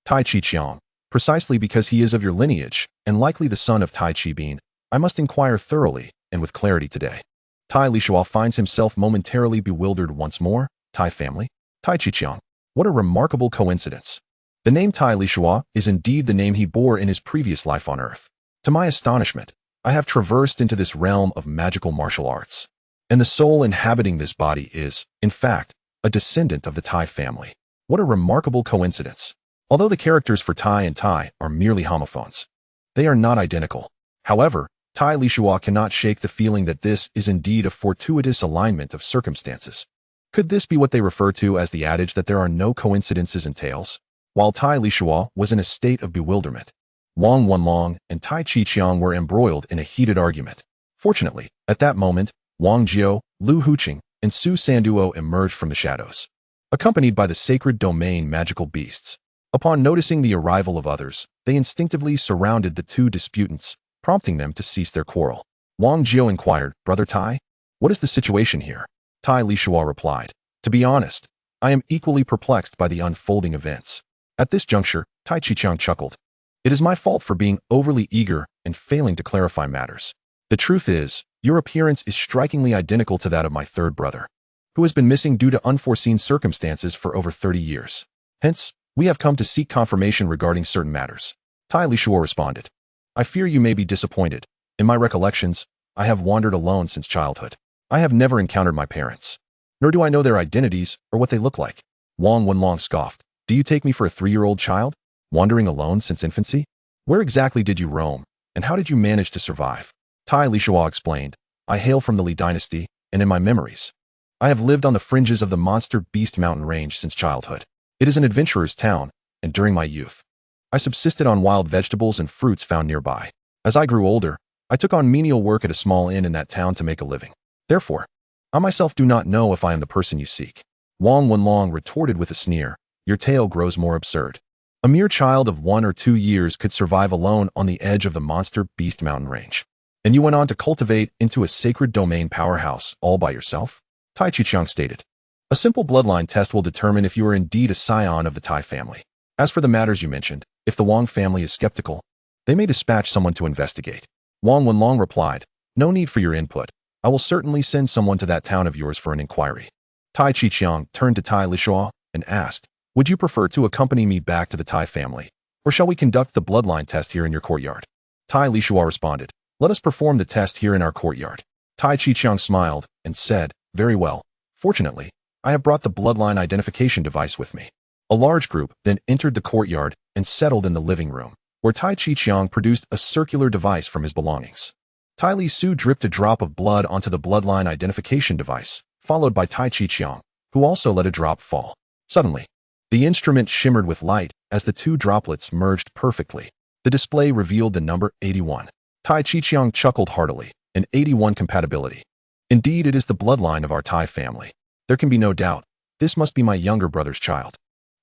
Tai Chichiang, precisely because he is of your lineage, and likely the son of Tai Chi Bean, I must inquire thoroughly and with clarity today. Tai Lisuo finds himself momentarily bewildered once more. Tai family? Tai Chichiang. What a remarkable coincidence. The name Tai Lisuo is indeed the name he bore in his previous life on Earth. To my astonishment, I have traversed into this realm of magical martial arts, and the soul inhabiting this body is, in fact, a descendant of the Tai family. What a remarkable coincidence. Although the characters for Tai and Tai are merely homophones, they are not identical. However, Tai Lisuo cannot shake the feeling that this is indeed a fortuitous alignment of circumstances. Could this be what they refer to as the adage that there are no coincidences in tales? While Tai Lisuo was in a state of bewilderment, Wang Wenlong and Tai Chi were embroiled in a heated argument. Fortunately, at that moment, Wang Jiao, Lu Huqing, and Su Sanduo emerged from the shadows, accompanied by the sacred domain magical beasts. Upon noticing the arrival of others, they instinctively surrounded the two disputants, prompting them to cease their quarrel. Wang Jiao inquired, "Brother Tai, what is the situation here?" Tai Lisuo replied, "To be honest, I am equally perplexed by the unfolding events." At this juncture, Tai Chi chuckled. "It is my fault for being overly eager and failing to clarify matters. The truth is, your appearance is strikingly identical to that of my third brother, who has been missing due to unforeseen circumstances for over 30 years. Hence, we have come to seek confirmation regarding certain matters." Tai Lisuo responded, "I fear you may be disappointed. In my recollections, I have wandered alone since childhood. I have never encountered my parents, nor do I know their identities or what they look like." Wang Wenlong scoffed, "Do you take me for a 3-year-old child, wandering alone since infancy? Where exactly did you roam, and how did you manage to survive?" Tai Lisuo explained, "I hail from the Li dynasty, and in my memories, I have lived on the fringes of the monster beast mountain range since childhood. It is an adventurer's town, and during my youth, I subsisted on wild vegetables and fruits found nearby. As I grew older, I took on menial work at a small inn in that town to make a living. Therefore, I myself do not know if I am the person you seek." Wang Wenlong retorted with a sneer, "Your tale grows more absurd. A mere child of 1 or 2 years could survive alone on the edge of the monster beast mountain range. And you went on to cultivate into a sacred domain powerhouse all by yourself?" Tai Chi stated, "A simple bloodline test will determine if you are indeed a scion of the Tai family. As for the matters you mentioned, if the Wang family is skeptical, they may dispatch someone to investigate." Wang Wenlong replied, "No need for your input. I will certainly send someone to that town of yours for an inquiry." Tai Chi turned to Tai Lisuo and asked, "Would you prefer to accompany me back to the Tai family, or shall we conduct the bloodline test here in your courtyard?" Tai Lisuo responded, "Let us perform the test here in our courtyard." Tai Chi smiled and said, "Very well. Fortunately, I have brought the bloodline identification device with me." A large group then entered the courtyard and settled in the living room, where Tai Chi produced a circular device from his belongings. Tai Lisuo dripped a drop of blood onto the bloodline identification device, followed by Tai Chi, who also let a drop fall. Suddenly, the instrument shimmered with light as the two droplets merged perfectly. The display revealed the number 81. Tai Chi chuckled heartily, "An 81 compatibility. Indeed, it is the bloodline of our Tai family. There can be no doubt. This must be my younger brother's child."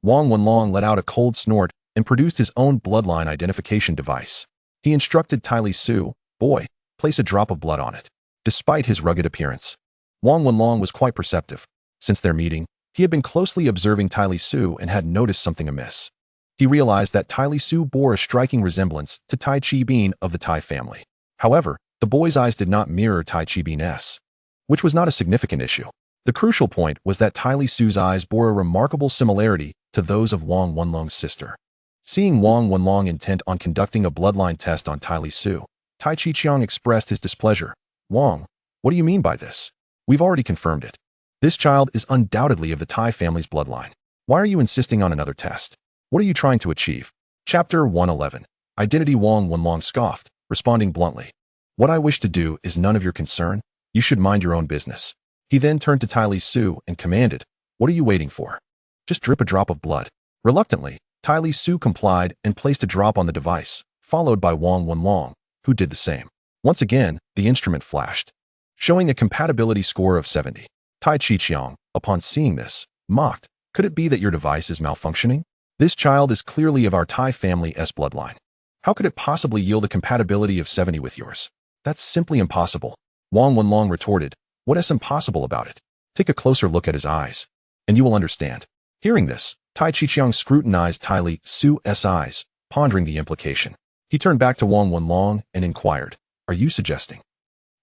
Wang Wenlong let out a cold snort and produced his own bloodline identification device. He instructed Tai Lisuo, "Boy, place a drop of blood on it." Despite his rugged appearance, Wang Wenlong was quite perceptive. Since their meeting, he had been closely observing Tai Lisuo and had noticed something amiss. He realized that Tai Lisuo bore a striking resemblance to Tai Chi Bean of the Tai family. However, the boy's eyes did not mirror Tai Chi Bean's, which was not a significant issue. The crucial point was that Tai Lisuo's eyes bore a remarkable similarity to those of Wang Wenlong's sister. Seeing Wang Wenlong intent on conducting a bloodline test on Tai Lisuo, Tai Chi expressed his displeasure. "Wang, what do you mean by this? We've already confirmed it. This child is undoubtedly of the Tai family's bloodline. Why are you insisting on another test? What are you trying to achieve?" Chapter 111. Identity. Wang Wenlong scoffed, responding bluntly, "What I wish to do is none of your concern. You should mind your own business." He then turned to Tai Lisuo and commanded, "What are you waiting for? Just drip a drop of blood." Reluctantly, Tai Lisuo complied and placed a drop on the device, followed by Wang Wenlong, who did the same. Once again, the instrument flashed, showing a compatibility score of 70. Tai Chi, upon seeing this, mocked, "Could it be that your device is malfunctioning? This child is clearly of our Tai family's bloodline. How could it possibly yield a compatibility of 70 with yours? That's simply impossible." Wang Wenlong retorted, "What is impossible about it? Take a closer look at his eyes, and you will understand." Hearing this, Tai Chi scrutinized Tai Lisuo's eyes, pondering the implication. He turned back to Wang Wenlong and inquired, "Are you suggesting?"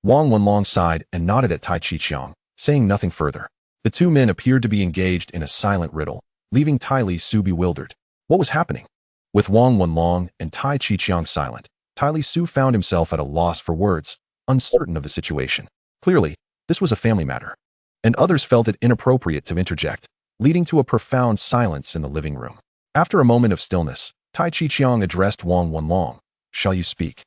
Wang Wenlong sighed and nodded at Tai Chi, saying nothing further. The two men appeared to be engaged in a silent riddle, leaving Tai Lisuo bewildered. What was happening? With Wang Wenlong and Tai Chi silent, Tai Lisuo found himself at a loss for words, uncertain of the situation. Clearly, this was a family matter. and others felt it inappropriate to interject, leading to a profound silence in the living room. After a moment of stillness, Tai Chi Chiang addressed Wang Wenlong. "Shall you speak?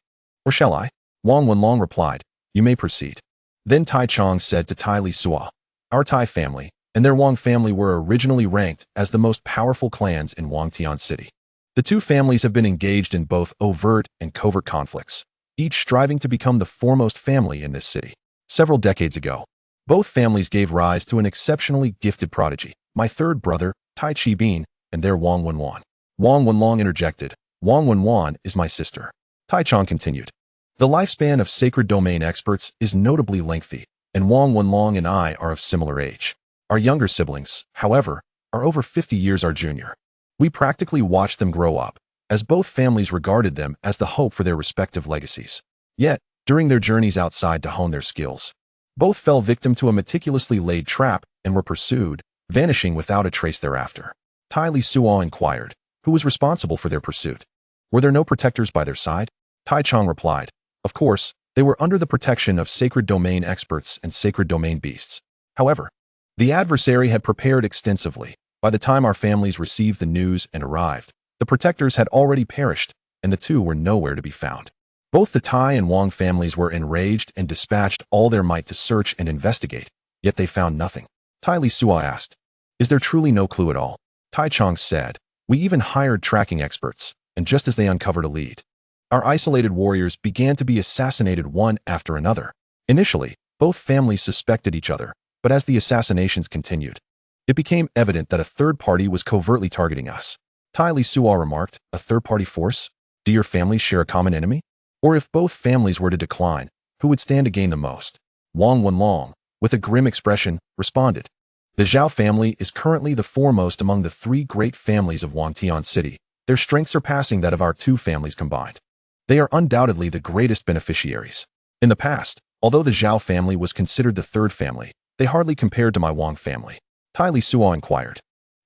Or shall I?" Wang Wenlong replied, "You may proceed." Then Tai Chong said to Tai Lisuo, "Our Tai family and their Wang family were originally ranked as the most powerful clans in Wangtian City. The two families have been engaged in both overt and covert conflicts, each striving to become the foremost family in this city. Several decades ago, both families gave rise to an exceptionally gifted prodigy, my third brother, Tai Chi Bin, and their Wang Wenwan." Wang Wenlong interjected, "Wang Wenwan is my sister." Tai Chong continued, "The lifespan of sacred domain experts is notably lengthy, and Wang Wenlong and I are of similar age. Our younger siblings, however, are over 50 years our junior. We practically watched them grow up, as both families regarded them as the hope for their respective legacies. Yet, during their journeys outside to hone their skills, both fell victim to a meticulously laid trap and were pursued, vanishing without a trace thereafter." Tai Lisuo inquired, "Who was responsible for their pursuit? Were there no protectors by their side?" Tai Chong replied, "Of course, they were under the protection of sacred domain experts and sacred domain beasts. However, the adversary had prepared extensively. By the time our families received the news and arrived, the protectors had already perished, and the two were nowhere to be found. Both the Tai and Wang families were enraged and dispatched all their might to search and investigate, yet they found nothing." Tai Lisuo asked, "Is there truly no clue at all?" Tai Chong said, "We even hired tracking experts, and just as they uncovered a lead, our isolated warriors began to be assassinated one after another. Initially, both families suspected each other, but as the assassinations continued, it became evident that a third party was covertly targeting us." Tai Lisuo remarked, "A third-party force? Do your families share a common enemy? Or if both families were to decline, who would stand to gain the most?" Wang Wenlong, with a grim expression, responded, "The Zhao family is currently the foremost among the three great families of Wangtian City, their strength surpassing that of our two families combined. They are undoubtedly the greatest beneficiaries. In the past, although the Zhao family was considered the third family, they hardly compared to my Wang family." Tai Lisuo inquired,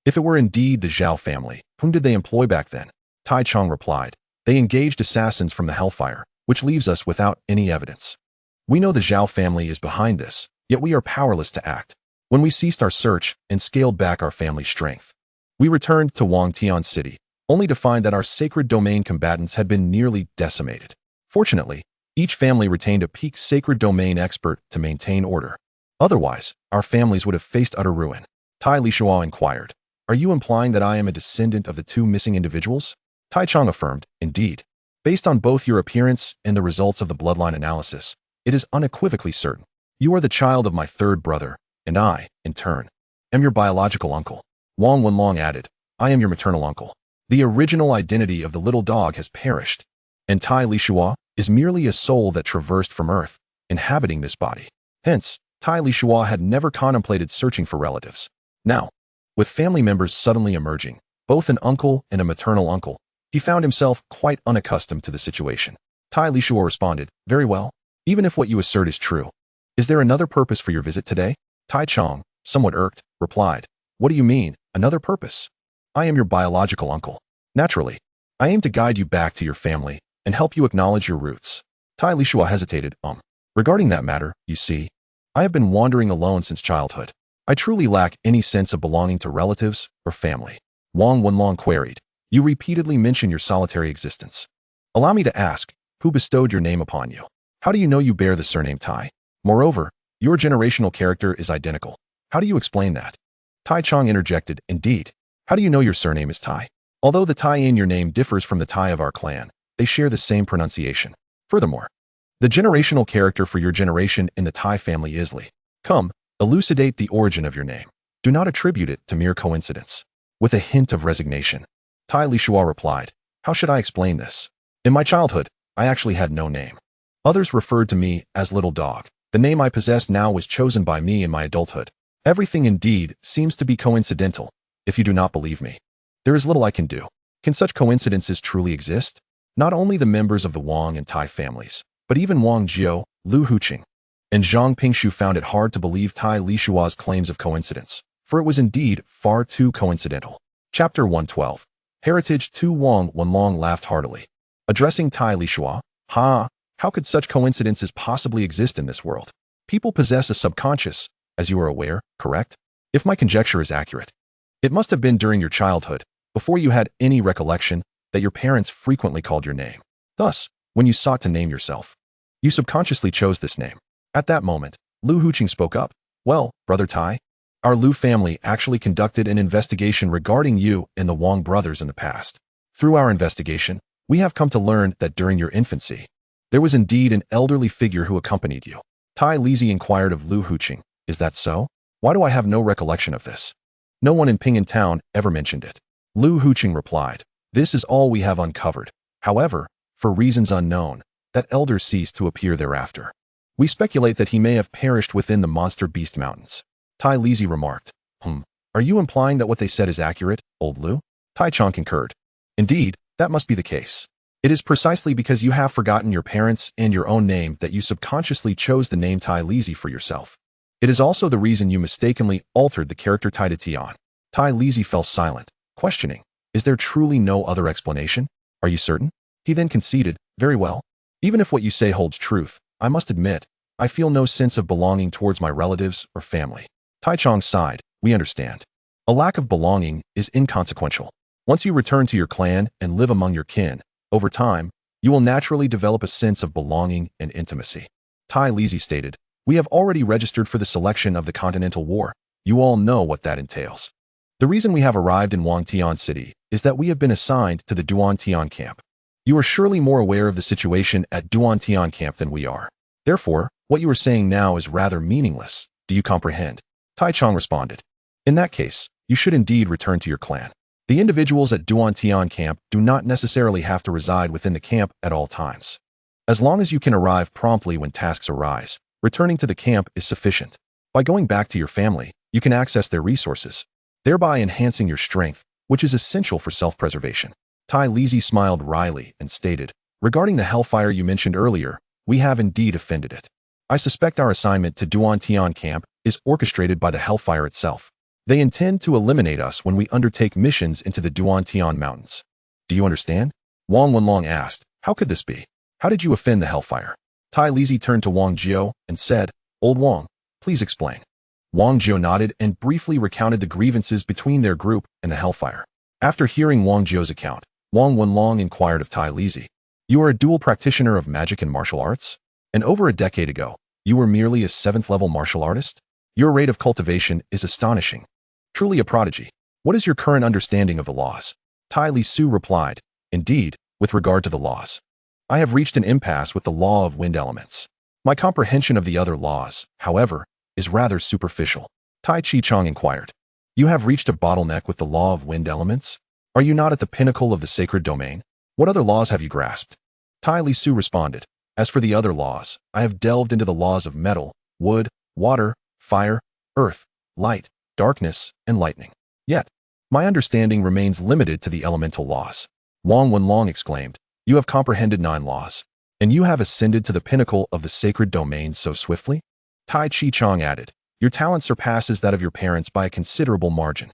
"If it were indeed the Zhao family, whom did they employ back then?" Tai Chong replied, "They engaged assassins from the Hellfire, which leaves us without any evidence. We know the Zhao family is behind this, yet we are powerless to act. When we ceased our search and scaled back our family's strength, we returned to Wangtian City, only to find that our sacred domain combatants had been nearly decimated. Fortunately, each family retained a peak sacred domain expert to maintain order. Otherwise, our families would have faced utter ruin." Tai Lisuo inquired, "Are you implying that I am a descendant of the two missing individuals?" Tai Chong affirmed, "Indeed. Based on both your appearance and the results of the bloodline analysis, it is unequivocally certain. You are the child of my third brother, and I, in turn, am your biological uncle." Wang Wenlong added, "I am your maternal uncle. The original identity of the little dog has perished, and Tai Lisuo is merely a soul that traversed from Earth, inhabiting this body. Hence, Tai Lisuo had never contemplated searching for relatives. Now, with family members suddenly emerging, both an uncle and a maternal uncle, he found himself quite unaccustomed to the situation." Tai Lisuo responded, "Very well. Even if what you assert is true, is there another purpose for your visit today?" Tai Chong, somewhat irked, replied, "What do you mean, another purpose? I am your biological uncle. Naturally, I aim to guide you back to your family and help you acknowledge your roots." Tai Lisuo hesitated, Regarding that matter, you see, I have been wandering alone since childhood. I truly lack any sense of belonging to relatives or family." Wang Wenlong queried, "You repeatedly mention your solitary existence. Allow me to ask, who bestowed your name upon you? How do you know you bear the surname Tai? Moreover, your generational character is identical. How do you explain that?" Tai Chong interjected, "Indeed. How do you know your surname is Tai? Although the Tai in your name differs from the Tai of our clan, they share the same pronunciation. Furthermore, the generational character for your generation in the Tai family is Li. Come, elucidate the origin of your name. Do not attribute it to mere coincidence." With a hint of resignation, Tai Lisuo replied, "How should I explain this? In my childhood, I actually had no name. Others referred to me as Little Dog. The name I possess now was chosen by me in my adulthood. Everything indeed seems to be coincidental, if you do not believe me. There is little I can do. Can such coincidences truly exist? Not only the members of the Wang and Tai families, but even Wang Jiao, Lu Huqing, and Zhang Pingshu found it hard to believe Tai Lisuo's claims of coincidence, for it was indeed far too coincidental." Chapter 112. Heritage. 2. Wang Wenlong laughed heartily, addressing Tai Lisuo, "Ha, how could such coincidences possibly exist in this world? People possess a subconscious, as you are aware, correct? If my conjecture is accurate, it must have been during your childhood, before you had any recollection, that your parents frequently called your name. Thus, when you sought to name yourself, you subconsciously chose this name. At that moment, Lu Huqing spoke up. Well, Brother Tai, our Lu family actually conducted an investigation regarding you and the Wang brothers in the past. Through our investigation, we have come to learn that during your infancy, there was indeed an elderly figure who accompanied you. Tai Lizi inquired of Lu Huqing, is that so? Why do I have no recollection of this? No one in Ping'an town ever mentioned it. Lu Huqing replied, this is all we have uncovered. However, for reasons unknown, that elder ceased to appear thereafter. We speculate that he may have perished within the Monster Beast Mountains. Tai Lizi remarked, are you implying that what they said is accurate, old Lu? Tai Chong concurred. Indeed, that must be the case. It is precisely because you have forgotten your parents and your own name that you subconsciously chose the name Tai Lizi for yourself. It is also the reason you mistakenly altered the character Tai Tian. Tai Lizi fell silent, questioning, is there truly no other explanation? Are you certain? He then conceded, very well. Even if what you say holds truth, I must admit, I feel no sense of belonging towards my relatives or family. Tai Chong sighed, we understand. A lack of belonging is inconsequential. Once you return to your clan and live among your kin, over time, you will naturally develop a sense of belonging and intimacy. Tai Lizi stated, we have already registered for the selection of the Continental War. You all know what that entails. The reason we have arrived in Wangtian City is that we have been assigned to the Duantian camp. You are surely more aware of the situation at Duantian camp than we are. Therefore, what you are saying now is rather meaningless. Do you comprehend? Tai Chong responded. In that case, you should indeed return to your clan. The individuals at Duantian camp do not necessarily have to reside within the camp at all times. As long as you can arrive promptly when tasks arise, returning to the camp is sufficient. By going back to your family, you can access their resources, thereby enhancing your strength, which is essential for self-preservation. Tai Lizi smiled wryly and stated, regarding the hellfire you mentioned earlier, we have indeed offended it. I suspect our assignment to Duantian camp is orchestrated by the hellfire itself. They intend to eliminate us when we undertake missions into the Duantian mountains. Do you understand? Wang Wenlong asked, how could this be? How did you offend the hellfire? Tai Lizi turned to Wang Jiao and said, Old Wang, please explain. Wang Jiao nodded and briefly recounted the grievances between their group and the hellfire. After hearing Wang Jiao's account, Wang Wenlong inquired of Tai Lizi, you are a dual practitioner of magic and martial arts? And over a decade ago, you were merely a 7th-level martial artist? Your rate of cultivation is astonishing. Truly a prodigy. What is your current understanding of the laws? Tai Lisuo replied, indeed, with regard to the laws, I have reached an impasse with the law of wind elements. My comprehension of the other laws, however, is rather superficial. Tai Chi Chong inquired, you have reached a bottleneck with the law of wind elements? Are you not at the pinnacle of the sacred domain? What other laws have you grasped? Tai Lisuo responded, as for the other laws, I have delved into the laws of metal, wood, water, fire, earth, light, darkness, and lightning. Yet, my understanding remains limited to the elemental laws. Wang Wenlong exclaimed, you have comprehended 9 laws, and you have ascended to the pinnacle of the sacred domain so swiftly? Tai Chi Chong added, your talent surpasses that of your parents by a considerable margin.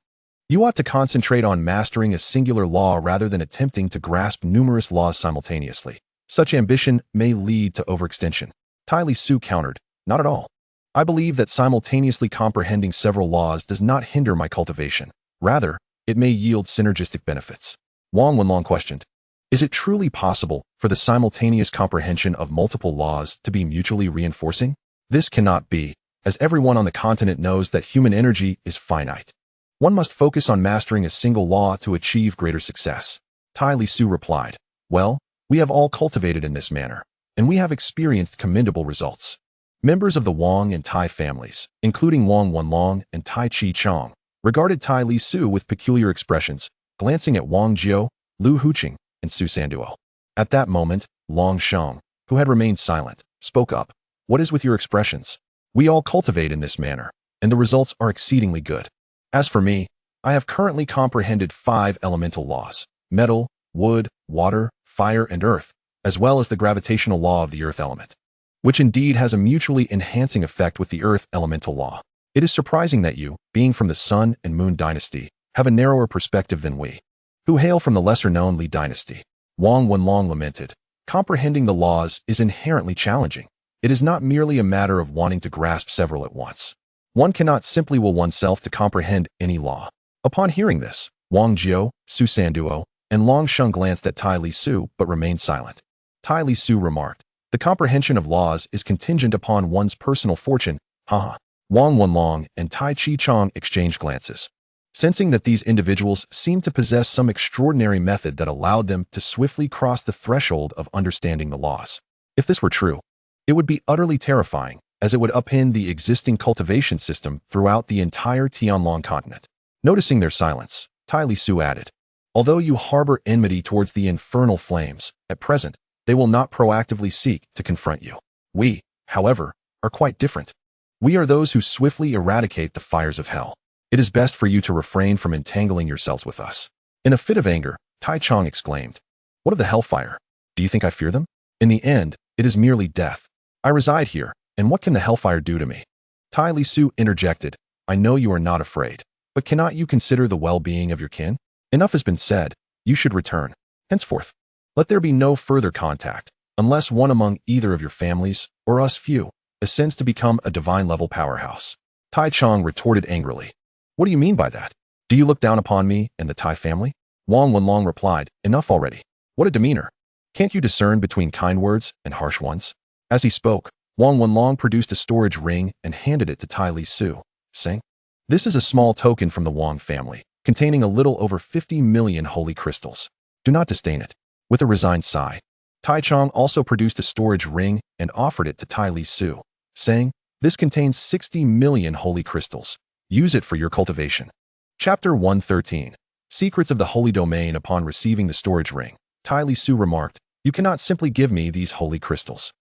You ought to concentrate on mastering a singular law rather than attempting to grasp numerous laws simultaneously. Such ambition may lead to overextension. Tai Lisuo countered, not at all. I believe that simultaneously comprehending several laws does not hinder my cultivation. Rather, it may yield synergistic benefits. Wang Wenlong questioned, is it truly possible for the simultaneous comprehension of multiple laws to be mutually reinforcing? This cannot be, as everyone on the continent knows that human energy is finite. One must focus on mastering a single law to achieve greater success. Tai Lisuo replied, well, we have all cultivated in this manner, and we have experienced commendable results. Members of the Wang and Tai families, including Wang Wenlong and Tai Chi Chong, regarded Tai Lisuo with peculiar expressions, glancing at Wang Jiao, Lu Huqing, and Su Sanduo. At that moment, Long Sheng, who had remained silent, spoke up. What is with your expressions? We all cultivate in this manner, and the results are exceedingly good. As for me, I have currently comprehended 5 elemental laws: metal, wood, water, fire, and earth, as well as the gravitational law of the earth element, which indeed has a mutually enhancing effect with the earth elemental law. It is surprising that you, being from the Sun and Moon dynasty, have a narrower perspective than we, who hail from the lesser-known Li dynasty. Wang Wenlong lamented, comprehending the laws is inherently challenging. It is not merely a matter of wanting to grasp several at once. One cannot simply will oneself to comprehend any law. Upon hearing this, Wang Jiao, Su Sanduo, and Long Sheng glanced at Tai Lisuo but remained silent. Tai Lisuo remarked, "The comprehension of laws is contingent upon one's personal fortune, haha." Wang Wenlong and Tai Chi Chong exchanged glances. Sensing that these individuals seemed to possess some extraordinary method that allowed them to swiftly cross the threshold of understanding the laws. If this were true, it would be utterly terrifying, as it would upend the existing cultivation system throughout the entire Tianlong continent. Noticing their silence, Tai Lisuo added, "Although you harbor enmity towards the infernal flames, at present, they will not proactively seek to confront you. We, however, are quite different. We are those who swiftly eradicate the fires of hell. It is best for you to refrain from entangling yourselves with us." In a fit of anger, Tai Chong exclaimed, "What of the hellfire? Do you think I fear them? In the end, it is merely death. I reside here, and what can the hellfire do to me?" Tai Lisuo interjected, "I know you are not afraid, but cannot you consider the well-being of your kin? Enough has been said. You should return. Henceforth, let there be no further contact, unless one among either of your families, or us few, ascends to become a divine-level powerhouse." Tai Chong retorted angrily, "What do you mean by that? Do you look down upon me and the Tai family?" Wang Wenlong replied, "Enough already. What a demeanor. Can't you discern between kind words and harsh ones?" As he spoke, Wang Wenlong produced a storage ring and handed it to Tai Lisuo, saying, "This is a small token from the Wang family, containing a little over 50 million holy crystals. Do not disdain it." With a resigned sigh, Tai Chong also produced a storage ring and offered it to Tai Lisuo, saying, "This contains 60 million holy crystals. Use it for your cultivation." Chapter 113. Secrets of the Holy Domain. Upon receiving the storage ring, Tai Lisuo remarked, "You cannot simply give me these holy crystals.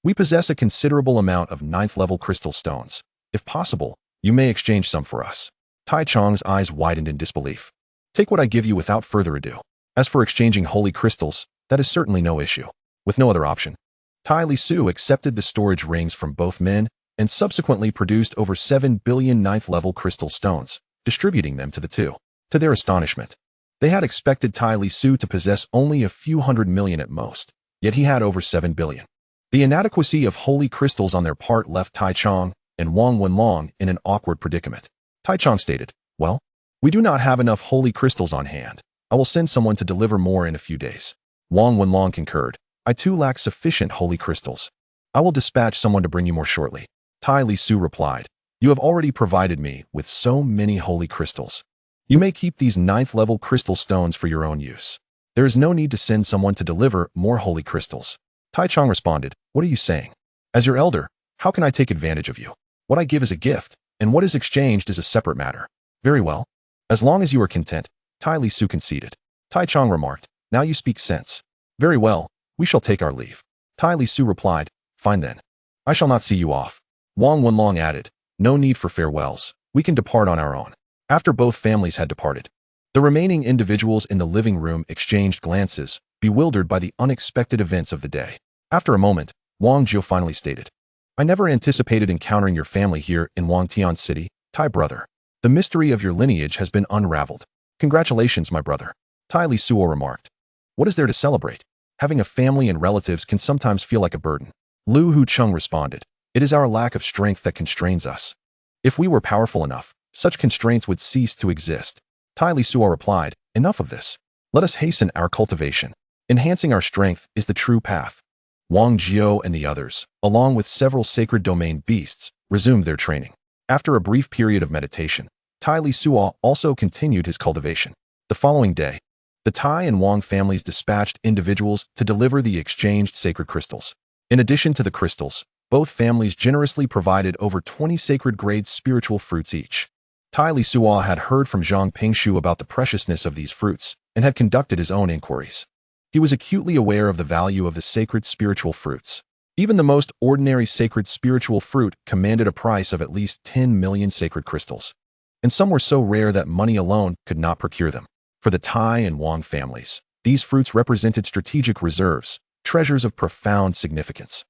We possess a considerable amount of 9th-level crystal stones. If possible, you may exchange some for us." Tai Chong's eyes widened in disbelief. "Take what I give you without further ado. As for exchanging holy crystals, that is certainly no issue." With no other option, Tai Lisuo accepted the storage rings from both men and subsequently produced over 7 billion 9th-level crystal stones, distributing them to the two. To their astonishment, they had expected Tai Lisuo to possess only a few hundred million at most, yet he had over 7 billion. The inadequacy of holy crystals on their part left Tai Chong and Wang Wenlong in an awkward predicament. Tai Chong stated, "Well, we do not have enough holy crystals on hand. I will send someone to deliver more in a few days." Wang Wenlong concurred, "I too lack sufficient holy crystals. I will dispatch someone to bring you more shortly." Tai Lisuo replied, "You have already provided me with so many holy crystals. You may keep these 9th-level crystal stones for your own use. There is no need to send someone to deliver more holy crystals." Tai Chong responded, "What are you saying? As your elder, how can I take advantage of you? What I give is a gift, and what is exchanged is a separate matter." "Very well. As long as you are content," Tai Lisuo conceded. Tai Chong remarked, "Now you speak sense. Very well, we shall take our leave." Tai Lisuo replied, "Fine then. I shall not see you off." Wang Wenlong added, "No need for farewells. We can depart on our own." After both families had departed, the remaining individuals in the living room exchanged glances, bewildered by the unexpected events of the day. After a moment, Wang Jiao finally stated, "I never anticipated encountering your family here in Wangtian City, Tai brother. The mystery of your lineage has been unraveled. Congratulations, my brother." Tai Lisuo remarked, "What is there to celebrate? Having a family and relatives can sometimes feel like a burden." Lu Hucheng responded, "It is our lack of strength that constrains us. If we were powerful enough, such constraints would cease to exist." Tai Lisuo replied, "Enough of this. Let us hasten our cultivation. Enhancing our strength is the true path." Wang Jiao and the others, along with several sacred domain beasts, resumed their training. After a brief period of meditation, Tai Lisuo also continued his cultivation. The following day, the Tai and Wang families dispatched individuals to deliver the exchanged sacred crystals. In addition to the crystals, both families generously provided over 20 sacred-grade spiritual fruits each. Tai Lisuo had heard from Zhang Pingshu about the preciousness of these fruits and had conducted his own inquiries. He was acutely aware of the value of the sacred spiritual fruits. Even the most ordinary sacred spiritual fruit commanded a price of at least 10 million sacred crystals, and some were so rare that money alone could not procure them. For the Tai and Wang families, these fruits represented strategic reserves, treasures of profound significance.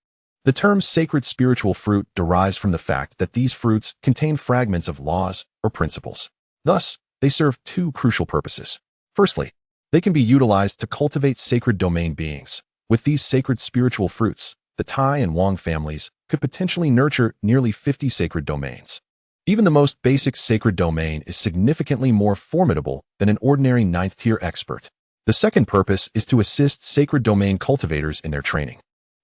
The term sacred spiritual fruit derives from the fact that these fruits contain fragments of laws or principles. Thus, they serve two crucial purposes. Firstly, they can be utilized to cultivate sacred domain beings. With these sacred spiritual fruits, the Tai and Wang families could potentially nurture nearly 50 sacred domains. Even the most basic sacred domain is significantly more formidable than an ordinary ninth-tier expert. The second purpose is to assist sacred domain cultivators in their training,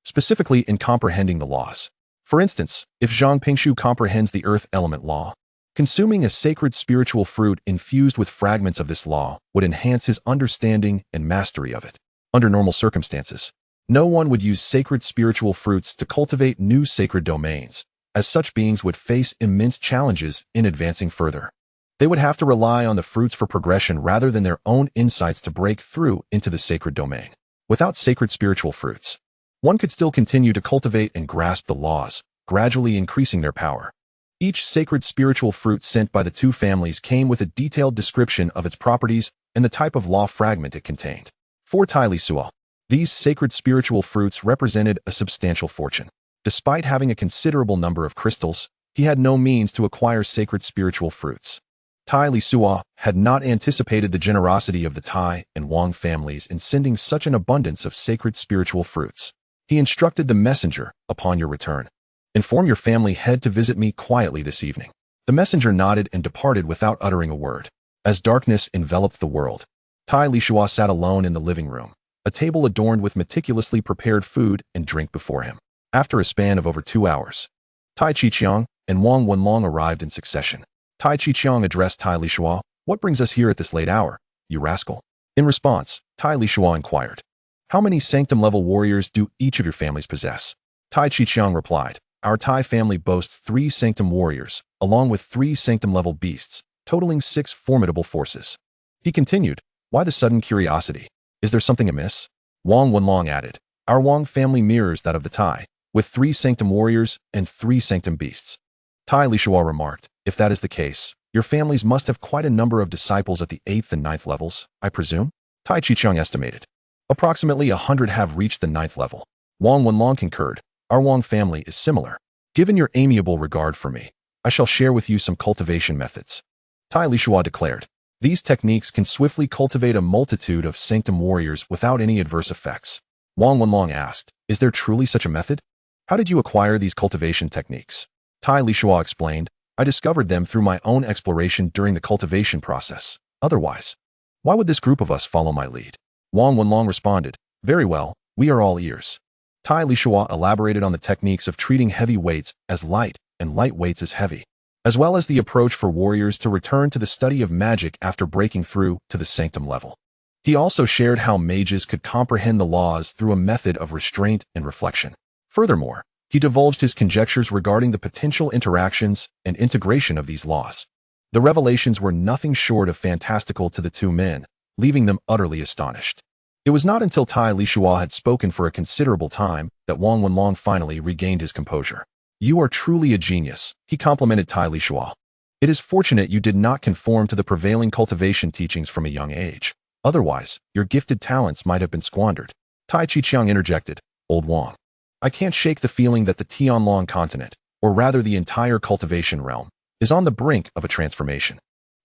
specifically in comprehending the laws. For instance, if Zhang Pingshu comprehends the earth element law, consuming a sacred spiritual fruit infused with fragments of this law would enhance his understanding and mastery of it. Under normal circumstances, no one would use sacred spiritual fruits to cultivate new sacred domains, as such beings would face immense challenges in advancing further. They would have to rely on the fruits for progression rather than their own insights to break through into the sacred domain. Without sacred spiritual fruits, one could still continue to cultivate and grasp the laws, gradually increasing their power. Each sacred spiritual fruit sent by the two families came with a detailed description of its properties and the type of law fragment it contained. For Tai Lisuo, these sacred spiritual fruits represented a substantial fortune. Despite having a considerable number of crystals, he had no means to acquire sacred spiritual fruits. Tai Lisuo had not anticipated the generosity of the Tai and Wang families in sending such an abundance of sacred spiritual fruits. He instructed the messenger, upon your return, inform your family head to visit me quietly this evening. The messenger nodded and departed without uttering a word. As darkness enveloped the world, Tai Lisuo sat alone in the living room, a table adorned with meticulously prepared food and drink before him. After a span of over 2 hours, Tai Chi and Wang Wenlong arrived in succession. Tai Chi addressed Tai Lisuo, "What brings us here at this late hour, you rascal?" In response, Tai Lisuo inquired, "How many sanctum-level warriors do each of your families possess?" Tai Chi replied, "Our Tai family boasts 3 sanctum warriors, along with 3 sanctum-level beasts, totaling 6 formidable forces." He continued, "Why the sudden curiosity? Is there something amiss?" Wang Wenlong added, "Our Wang family mirrors that of the Tai, with 3 sanctum warriors and 3 sanctum beasts." Tai Lisuo remarked, "If that is the case, your families must have quite a number of disciples at the 8th and 9th levels, I presume?" Tai Chi estimated. "Approximately 100 have reached the 9th level." Wang Wenlong concurred, "Our Wang family is similar. Given your amiable regard for me, I shall share with you some cultivation methods." Tai Lisuo declared, "These techniques can swiftly cultivate a multitude of sanctum warriors without any adverse effects." Wang Wenlong asked, "Is there truly such a method? How did you acquire these cultivation techniques?" Tai Lisuo explained, "I discovered them through my own exploration during the cultivation process. Otherwise, why would this group of us follow my lead?" Wang Wenlong responded, "Very well, we are all ears." Tai Lisuo elaborated on the techniques of treating heavy weights as light and light weights as heavy, as well as the approach for warriors to return to the study of magic after breaking through to the sanctum level. He also shared how mages could comprehend the laws through a method of restraint and reflection. Furthermore, he divulged his conjectures regarding the potential interactions and integration of these laws. The revelations were nothing short of fantastical to the two men, leaving them utterly astonished. It was not until Tai Lisuo had spoken for a considerable time that Wang Wenlong finally regained his composure. "You are truly a genius," he complimented Tai Lisuo. "It is fortunate you did not conform to the prevailing cultivation teachings from a young age. Otherwise, your gifted talents might have been squandered." Tai Chi interjected, "Old Wang, I can't shake the feeling that the Tianlong continent, or rather the entire cultivation realm, is on the brink of a transformation."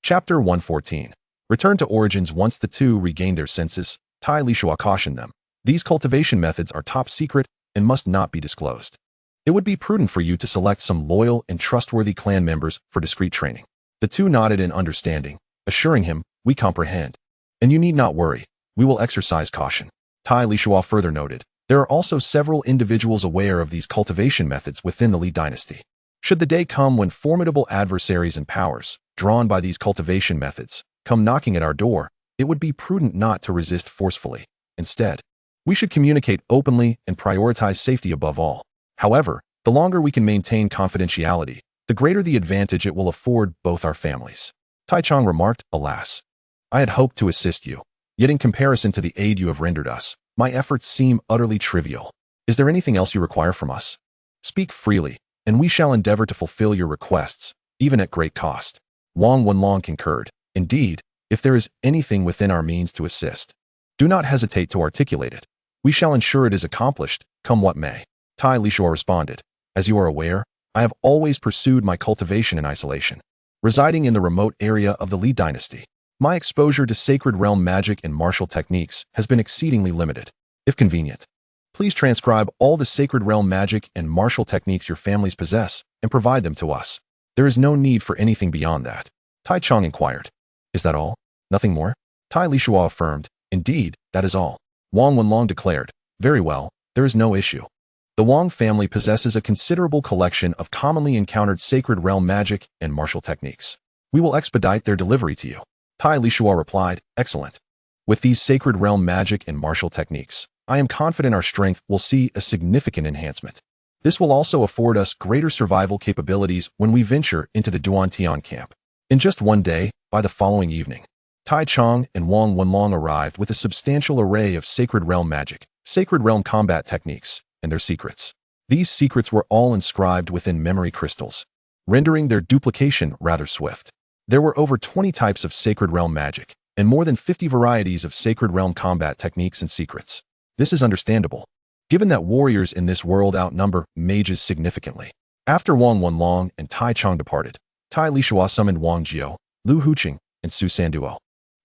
Chapter 114. Return to origins. Once the two regained their senses, Tai Lisuo cautioned them, "These cultivation methods are top secret and must not be disclosed. It would be prudent for you to select some loyal and trustworthy clan members for discreet training." The two nodded in understanding, assuring him, "We comprehend. And you need not worry, we will exercise caution." Tai Lisuo further noted, "There are also several individuals aware of these cultivation methods within the Li dynasty. Should the day come when formidable adversaries and powers, drawn by these cultivation methods, come knocking at our door, it would be prudent not to resist forcefully. Instead, we should communicate openly and prioritize safety above all. However, the longer we can maintain confidentiality, the greater the advantage it will afford both our families." Tai Chong remarked, "Alas, I had hoped to assist you, yet in comparison to the aid you have rendered us, my efforts seem utterly trivial. Is there anything else you require from us? Speak freely, and we shall endeavor to fulfill your requests, even at great cost." Wang Wenlong concurred, "Indeed, if there is anything within our means to assist, do not hesitate to articulate it. We shall ensure it is accomplished, come what may." Tai Lisuo responded, "As you are aware, I have always pursued my cultivation in isolation. Residing in the remote area of the Li dynasty, my exposure to sacred realm magic and martial techniques has been exceedingly limited. If convenient, please transcribe all the sacred realm magic and martial techniques your families possess and provide them to us. There is no need for anything beyond that. Tai Chong inquired. Is that all? Nothing more? Tai Lisuo affirmed. Indeed, that is all. Wang Wenlong declared. Very well, there is no issue. The Wang family possesses a considerable collection of commonly encountered sacred realm magic and martial techniques. We will expedite their delivery to you. Tai Lisuo replied. Excellent. With these sacred realm magic and martial techniques, I am confident our strength will see a significant enhancement. This will also afford us greater survival capabilities when we venture into the Duantian camp. In just one day, by the following evening, Tai Chong and Wang Wenlong arrived with a substantial array of sacred realm magic, sacred realm combat techniques, and their secrets. These secrets were all inscribed within memory crystals, rendering their duplication rather swift. There were over 20 types of sacred realm magic, and more than 50 varieties of sacred realm combat techniques and secrets. This is understandable, given that warriors in this world outnumber mages significantly. After Wang Wenlong and Tai Chong departed, Tai Lisuo summoned Wang Jiao, Lu Huqing, and Su Sanduo,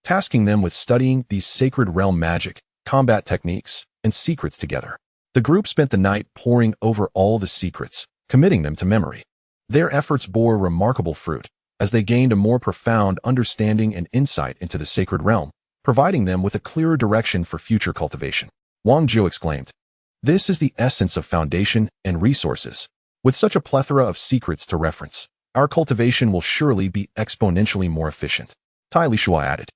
tasking them with studying these sacred realm magic, combat techniques, and secrets together. The group spent the night poring over all the secrets, committing them to memory. Their efforts bore remarkable fruit, as they gained a more profound understanding and insight into the sacred realm, providing them with a clearer direction for future cultivation. Wang Jiao exclaimed, "This is the essence of foundation and resources. With such a plethora of secrets to reference, our cultivation will surely be exponentially more efficient." Tai Lisuo added,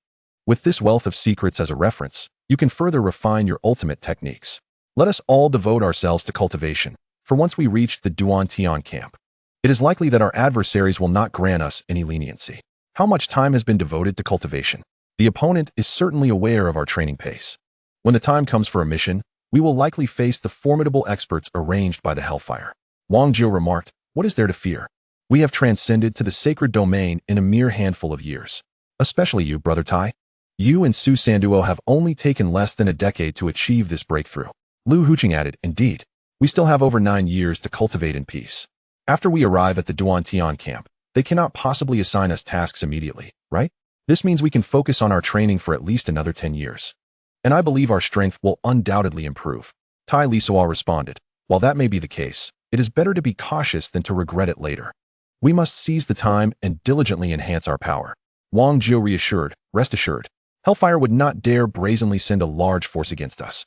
"With this wealth of secrets as a reference, you can further refine your ultimate techniques. Let us all devote ourselves to cultivation, for once we reach the Duantian camp, it is likely that our adversaries will not grant us any leniency. How much time has been devoted to cultivation? The opponent is certainly aware of our training pace. When the time comes for a mission, we will likely face the formidable experts arranged by the Hellfire." Wang Jiao remarked, "What is there to fear? We have transcended to the sacred domain in a mere handful of years. Especially you, Brother Tai. You and Su Sanduo have only taken less than a decade to achieve this breakthrough." Lu Huqing added, "Indeed, we still have over 9 years to cultivate in peace. After we arrive at the Duantian camp, they cannot possibly assign us tasks immediately, right? This means we can focus on our training for at least another 10 years. And I believe our strength will undoubtedly improve." Tai Lisuo responded, "While that may be the case, it is better to be cautious than to regret it later. We must seize the time and diligently enhance our power." Wang Jiao reassured, "Rest assured, Hellfire would not dare brazenly send a large force against us.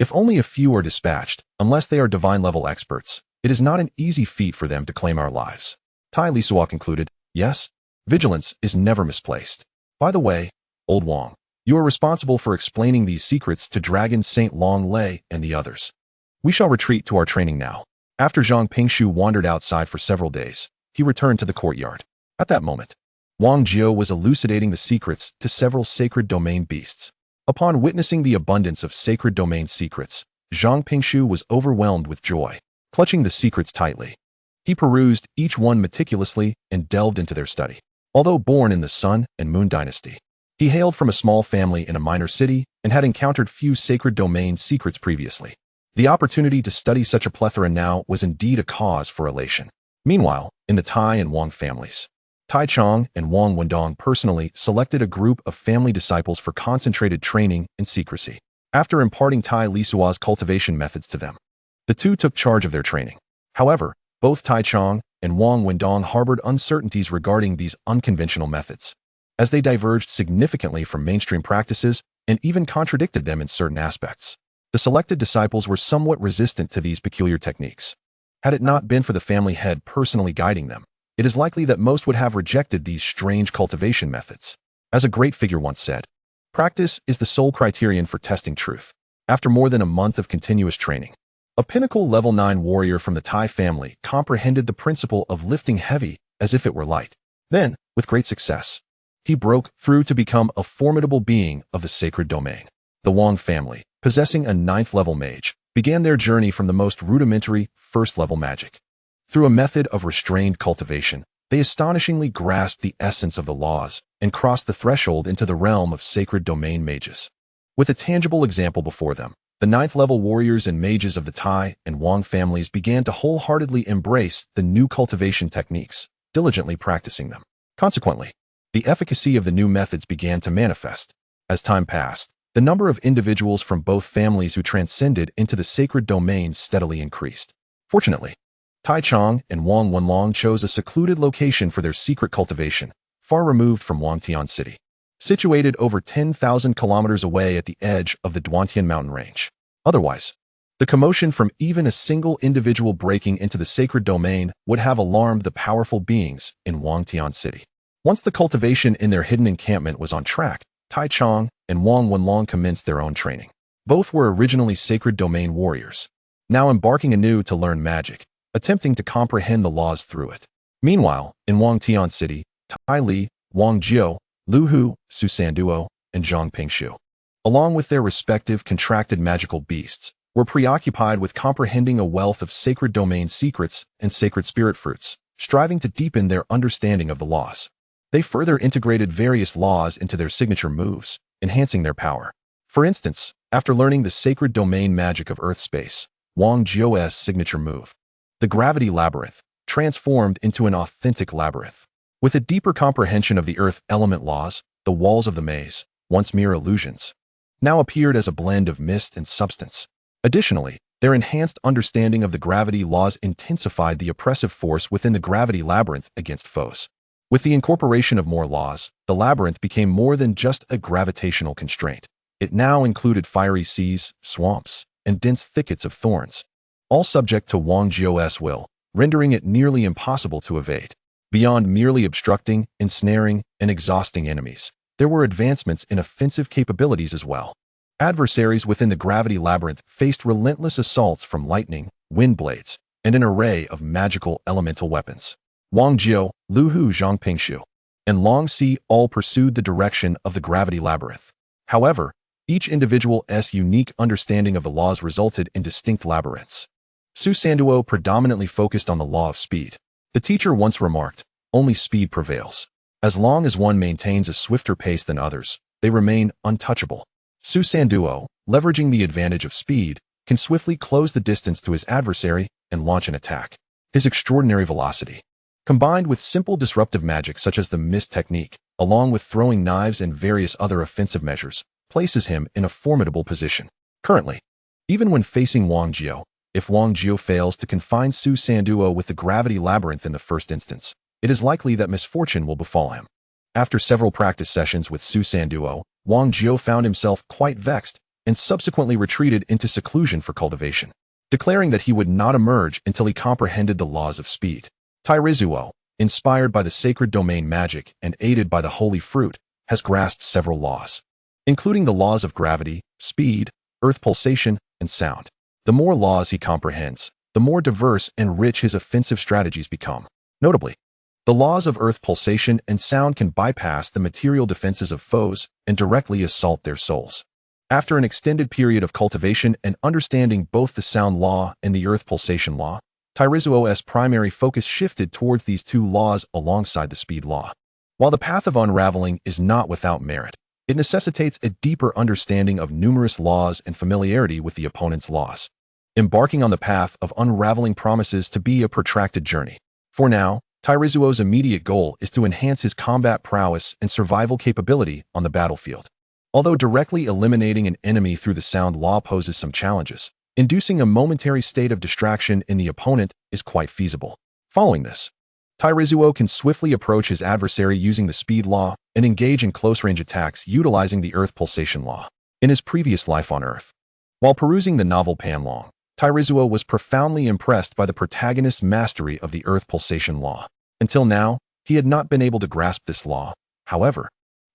If only a few are dispatched, unless they are divine-level experts, it is not an easy feat for them to claim our lives." Tai Lisuo concluded, "Yes, vigilance is never misplaced. By the way, old Wang, you are responsible for explaining these secrets to Dragon Saint Long Lei and the others. We shall retreat to our training now." After Zhang Pingshu wandered outside for several days, he returned to the courtyard. At that moment, Wang Jiao was elucidating the secrets to several sacred domain beasts. Upon witnessing the abundance of sacred domain secrets, Zhang Pingshu was overwhelmed with joy, clutching the secrets tightly. He perused each one meticulously and delved into their study. Although born in the Sun and Moon dynasty, he hailed from a small family in a minor city and had encountered few sacred domain secrets previously. The opportunity to study such a plethora now was indeed a cause for elation. Meanwhile, in the Tai and Wang families, Tai Chong and Wang Wendong personally selected a group of family disciples for concentrated training in secrecy. After imparting Tai Lisuo's cultivation methods to them, the two took charge of their training. However, both Tai Chong and Wang Wendong harbored uncertainties regarding these unconventional methods, as they diverged significantly from mainstream practices and even contradicted them in certain aspects. The selected disciples were somewhat resistant to these peculiar techniques. Had it not been for the family head personally guiding them, it is likely that most would have rejected these strange cultivation methods. As a great figure once said, "Practice is the sole criterion for testing truth." After more than a month of continuous training, a pinnacle level 9 warrior from the Tai family comprehended the principle of lifting heavy as if it were light. Then, with great success, he broke through to become a formidable being of the sacred domain. The Wang family, possessing a 9th level mage, began their journey from the most rudimentary 1st level magic. Through a method of restrained cultivation, they astonishingly grasped the essence of the laws and crossed the threshold into the realm of sacred domain mages. With a tangible example before them, the 9th level warriors and mages of the Tai and Wang families began to wholeheartedly embrace the new cultivation techniques, diligently practicing them. Consequently, the efficacy of the new methods began to manifest. As time passed, the number of individuals from both families who transcended into the sacred domain steadily increased. Fortunately, Tai Chong and Wang Wenlong chose a secluded location for their secret cultivation, far removed from Wangtian City. Situated over 10,000 kilometers away at the edge of the Duantian mountain range. Otherwise, the commotion from even a single individual breaking into the sacred domain would have alarmed the powerful beings in Wangtian City. Once the cultivation in their hidden encampment was on track, Tai Chong and Wang Wenlong commenced their own training. Both were originally sacred domain warriors, now embarking anew to learn magic, attempting to comprehend the laws through it. Meanwhile, in Wangtian City, Tai Li, Wang Jiu, Lu Hu, Su Sanduo, and Zhang Pingshu, along with their respective contracted magical beasts, were preoccupied with comprehending a wealth of sacred domain secrets and sacred spirit fruits, striving to deepen their understanding of the laws. They further integrated various laws into their signature moves, enhancing their power. For instance, after learning the sacred domain magic of Earth space, Wang Jiu's signature move, the gravity labyrinth, transformed into an authentic labyrinth. With a deeper comprehension of the earth element laws, the walls of the maze, once mere illusions, now appeared as a blend of mist and substance. Additionally, their enhanced understanding of the gravity laws intensified the oppressive force within the gravity labyrinth against foes. With the incorporation of more laws, the labyrinth became more than just a gravitational constraint. It now included fiery seas, swamps, and dense thickets of thorns, all subject to Wang Jiu's will, rendering it nearly impossible to evade. Beyond merely obstructing, ensnaring, and exhausting enemies, there were advancements in offensive capabilities as well. Adversaries within the gravity labyrinth faced relentless assaults from lightning, wind blades, and an array of magical elemental weapons. Wang Jiu, Lu Hu, Zhang Pingshu, and Long Si all pursued the direction of the gravity labyrinth. However, each individual's unique understanding of the laws resulted in distinct labyrinths. Su Sanduo predominantly focused on the law of speed. The teacher once remarked, "Only speed prevails. As long as one maintains a swifter pace than others, they remain untouchable." Su Sanduo, leveraging the advantage of speed, can swiftly close the distance to his adversary and launch an attack. His extraordinary velocity, combined with simple disruptive magic such as the mist technique, along with throwing knives and various other offensive measures, places him in a formidable position. Currently, even when facing Wang Jiu, if Wang Jiu fails to confine Su Sanduo with the gravity labyrinth in the first instance, it is likely that misfortune will befall him. After several practice sessions with Su Sanduo, Wang Jiu found himself quite vexed and subsequently retreated into seclusion for cultivation, declaring that he would not emerge until he comprehended the laws of speed. Tai Lisuo, inspired by the sacred domain magic and aided by the holy fruit, has grasped several laws, including the laws of gravity, speed, earth pulsation, and sound. The more laws he comprehends, the more diverse and rich his offensive strategies become. Notably, the laws of earth pulsation and sound can bypass the material defenses of foes and directly assault their souls. After an extended period of cultivation and understanding both the sound law and the earth pulsation law, Tai Lisuo's primary focus shifted towards these two laws alongside the speed law. While the path of unraveling is not without merit, it necessitates a deeper understanding of numerous laws and familiarity with the opponent's laws. Embarking on the path of unraveling promises to be a protracted journey. For now, Tai Lisuo's immediate goal is to enhance his combat prowess and survival capability on the battlefield. Although directly eliminating an enemy through the sound law poses some challenges, inducing a momentary state of distraction in the opponent is quite feasible. Following this, Tai Lisuo can swiftly approach his adversary using the speed law and engage in close-range attacks utilizing the earth pulsation law. In his previous life on Earth, while perusing the novel Panlong, Tai Lisuo was profoundly impressed by the protagonist's mastery of the earth pulsation law. Until now, he had not been able to grasp this law. However,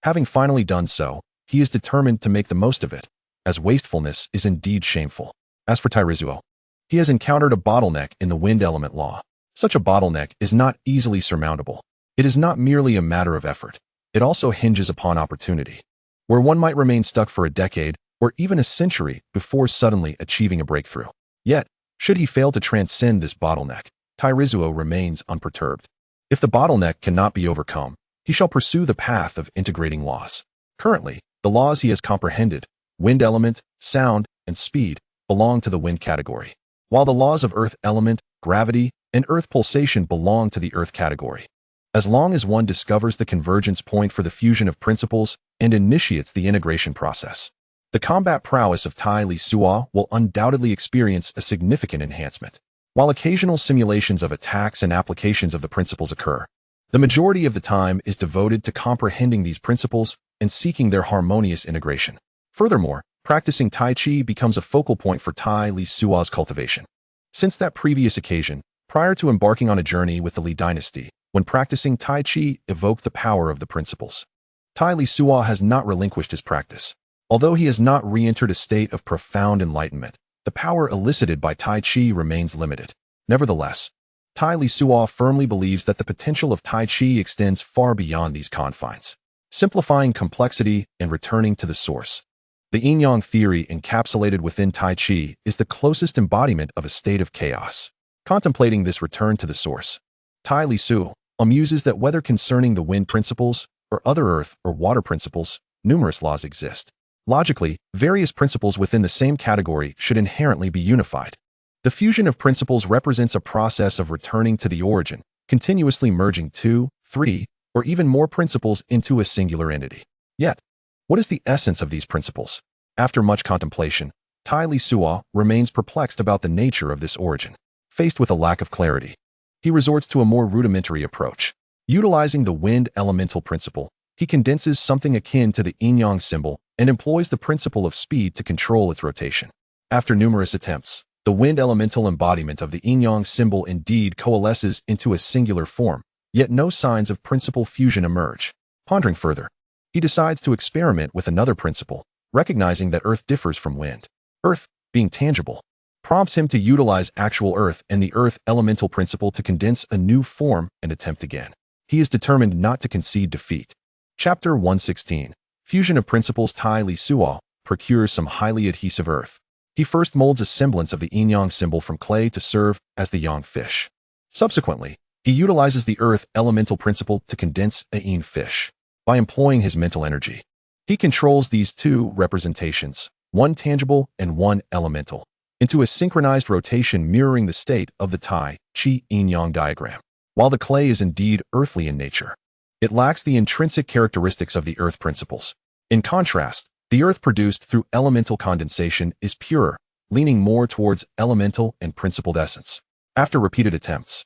having finally done so, he is determined to make the most of it, as wastefulness is indeed shameful. As for Tai Lisuo, he has encountered a bottleneck in the wind element law. Such a bottleneck is not easily surmountable. It is not merely a matter of effort. It also hinges upon opportunity, where one might remain stuck for a decade or even a century before suddenly achieving a breakthrough. Yet, should he fail to transcend this bottleneck, Tai Lisuo remains unperturbed. If the bottleneck cannot be overcome, he shall pursue the path of integrating laws. Currently, the laws he has comprehended, wind element, sound, and speed, belong to the wind category, while the laws of earth element, gravity, and earth pulsation belong to the earth category. As long as one discovers the convergence point for the fusion of principles and initiates the integration process, the combat prowess of Tai Lisuo will undoubtedly experience a significant enhancement. While occasional simulations of attacks and applications of the principles occur, the majority of the time is devoted to comprehending these principles and seeking their harmonious integration. Furthermore, practicing Tai Chi becomes a focal point for Tai Lisuo's cultivation. Since that previous occasion, prior to embarking on a journey with the Li dynasty, when practicing Tai Chi evoked the power of the principles. Tai Lisuo has not relinquished his practice. Although he has not re-entered a state of profound enlightenment, the power elicited by Tai Chi remains limited. Nevertheless, Tai Lisuo firmly believes that the potential of Tai Chi extends far beyond these confines, simplifying complexity and returning to the source. The yin-yang theory encapsulated within Tai Chi is the closest embodiment of a state of chaos. Contemplating this return to the source, Tai Lisuo amuses that whether concerning the wind principles or other earth or water principles, numerous laws exist. Logically, various principles within the same category should inherently be unified. The fusion of principles represents a process of returning to the origin, continuously merging two, three, or even more principles into a singular entity. Yet, what is the essence of these principles? After much contemplation, Tai Lisuo remains perplexed about the nature of this origin. Faced with a lack of clarity, he resorts to a more rudimentary approach. Utilizing the wind elemental principle, he condenses something akin to the yin-yang symbol and employs the principle of speed to control its rotation. After numerous attempts, the wind elemental embodiment of the yin-yang symbol indeed coalesces into a singular form, yet no signs of principle fusion emerge. Pondering further, he decides to experiment with another principle, recognizing that earth differs from wind. Earth, being tangible, prompts him to utilize actual earth and the earth elemental principle to condense a new form and attempt again. He is determined not to concede defeat. Chapter 116. Fusion of Principles. Tai Lisuo procures some highly adhesive earth. He first molds a semblance of the yin-yang symbol from clay to serve as the yang fish. Subsequently, he utilizes the earth elemental principle to condense a yin fish. By employing his mental energy, he controls these two representations, one tangible and one elemental, into a synchronized rotation mirroring the state of the Tai Chi yin-yang diagram. While the clay is indeed earthly in nature, it lacks the intrinsic characteristics of the earth principles. In contrast, the earth produced through elemental condensation is purer, leaning more towards elemental and principled essence. After repeated attempts,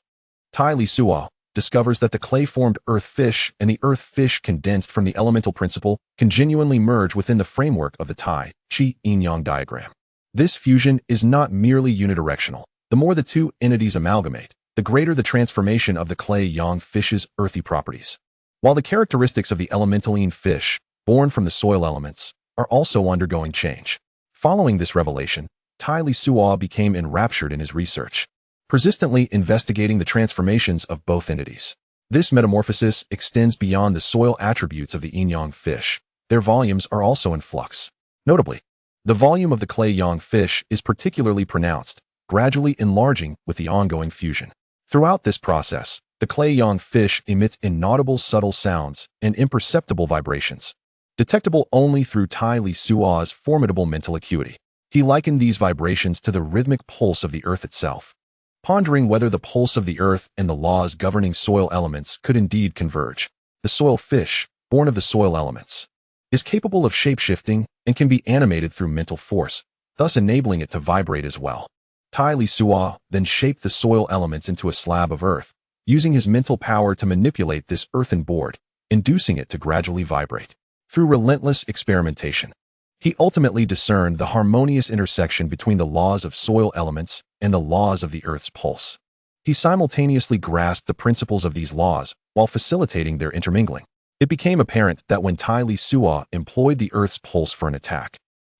Tai Lisuo discovers that the clay-formed earth fish and the earth fish condensed from the elemental principle can genuinely merge within the framework of the Tai Chi yin-yang diagram. This fusion is not merely unidirectional. The more the two entities amalgamate, the greater the transformation of the clay yang fish's earthy properties. While the characteristics of the elemental yin fish, born from the soil elements, are also undergoing change. Following this revelation, Tai Lisuo became enraptured in his research, persistently investigating the transformations of both entities. This metamorphosis extends beyond the soil attributes of the yin-yang fish. Their volumes are also in flux. Notably, the volume of the clay yang fish is particularly pronounced, gradually enlarging with the ongoing fusion. Throughout this process, the clay yang fish emits inaudible subtle sounds and imperceptible vibrations, detectable only through Tai Lisuo's formidable mental acuity. He likened these vibrations to the rhythmic pulse of the earth itself, pondering whether the pulse of the earth and the laws governing soil elements could indeed converge. The soil fish, born of the soil elements, is capable of shape-shifting and can be animated through mental force, thus enabling it to vibrate as well. Tai Lisuo then shaped the soil elements into a slab of earth, using his mental power to manipulate this earthen board, inducing it to gradually vibrate. Through relentless experimentation, he ultimately discerned the harmonious intersection between the laws of soil elements and the laws of the earth's pulse. He simultaneously grasped the principles of these laws while facilitating their intermingling. It became apparent that when Tai Lisuo employed the earth's pulse for an attack,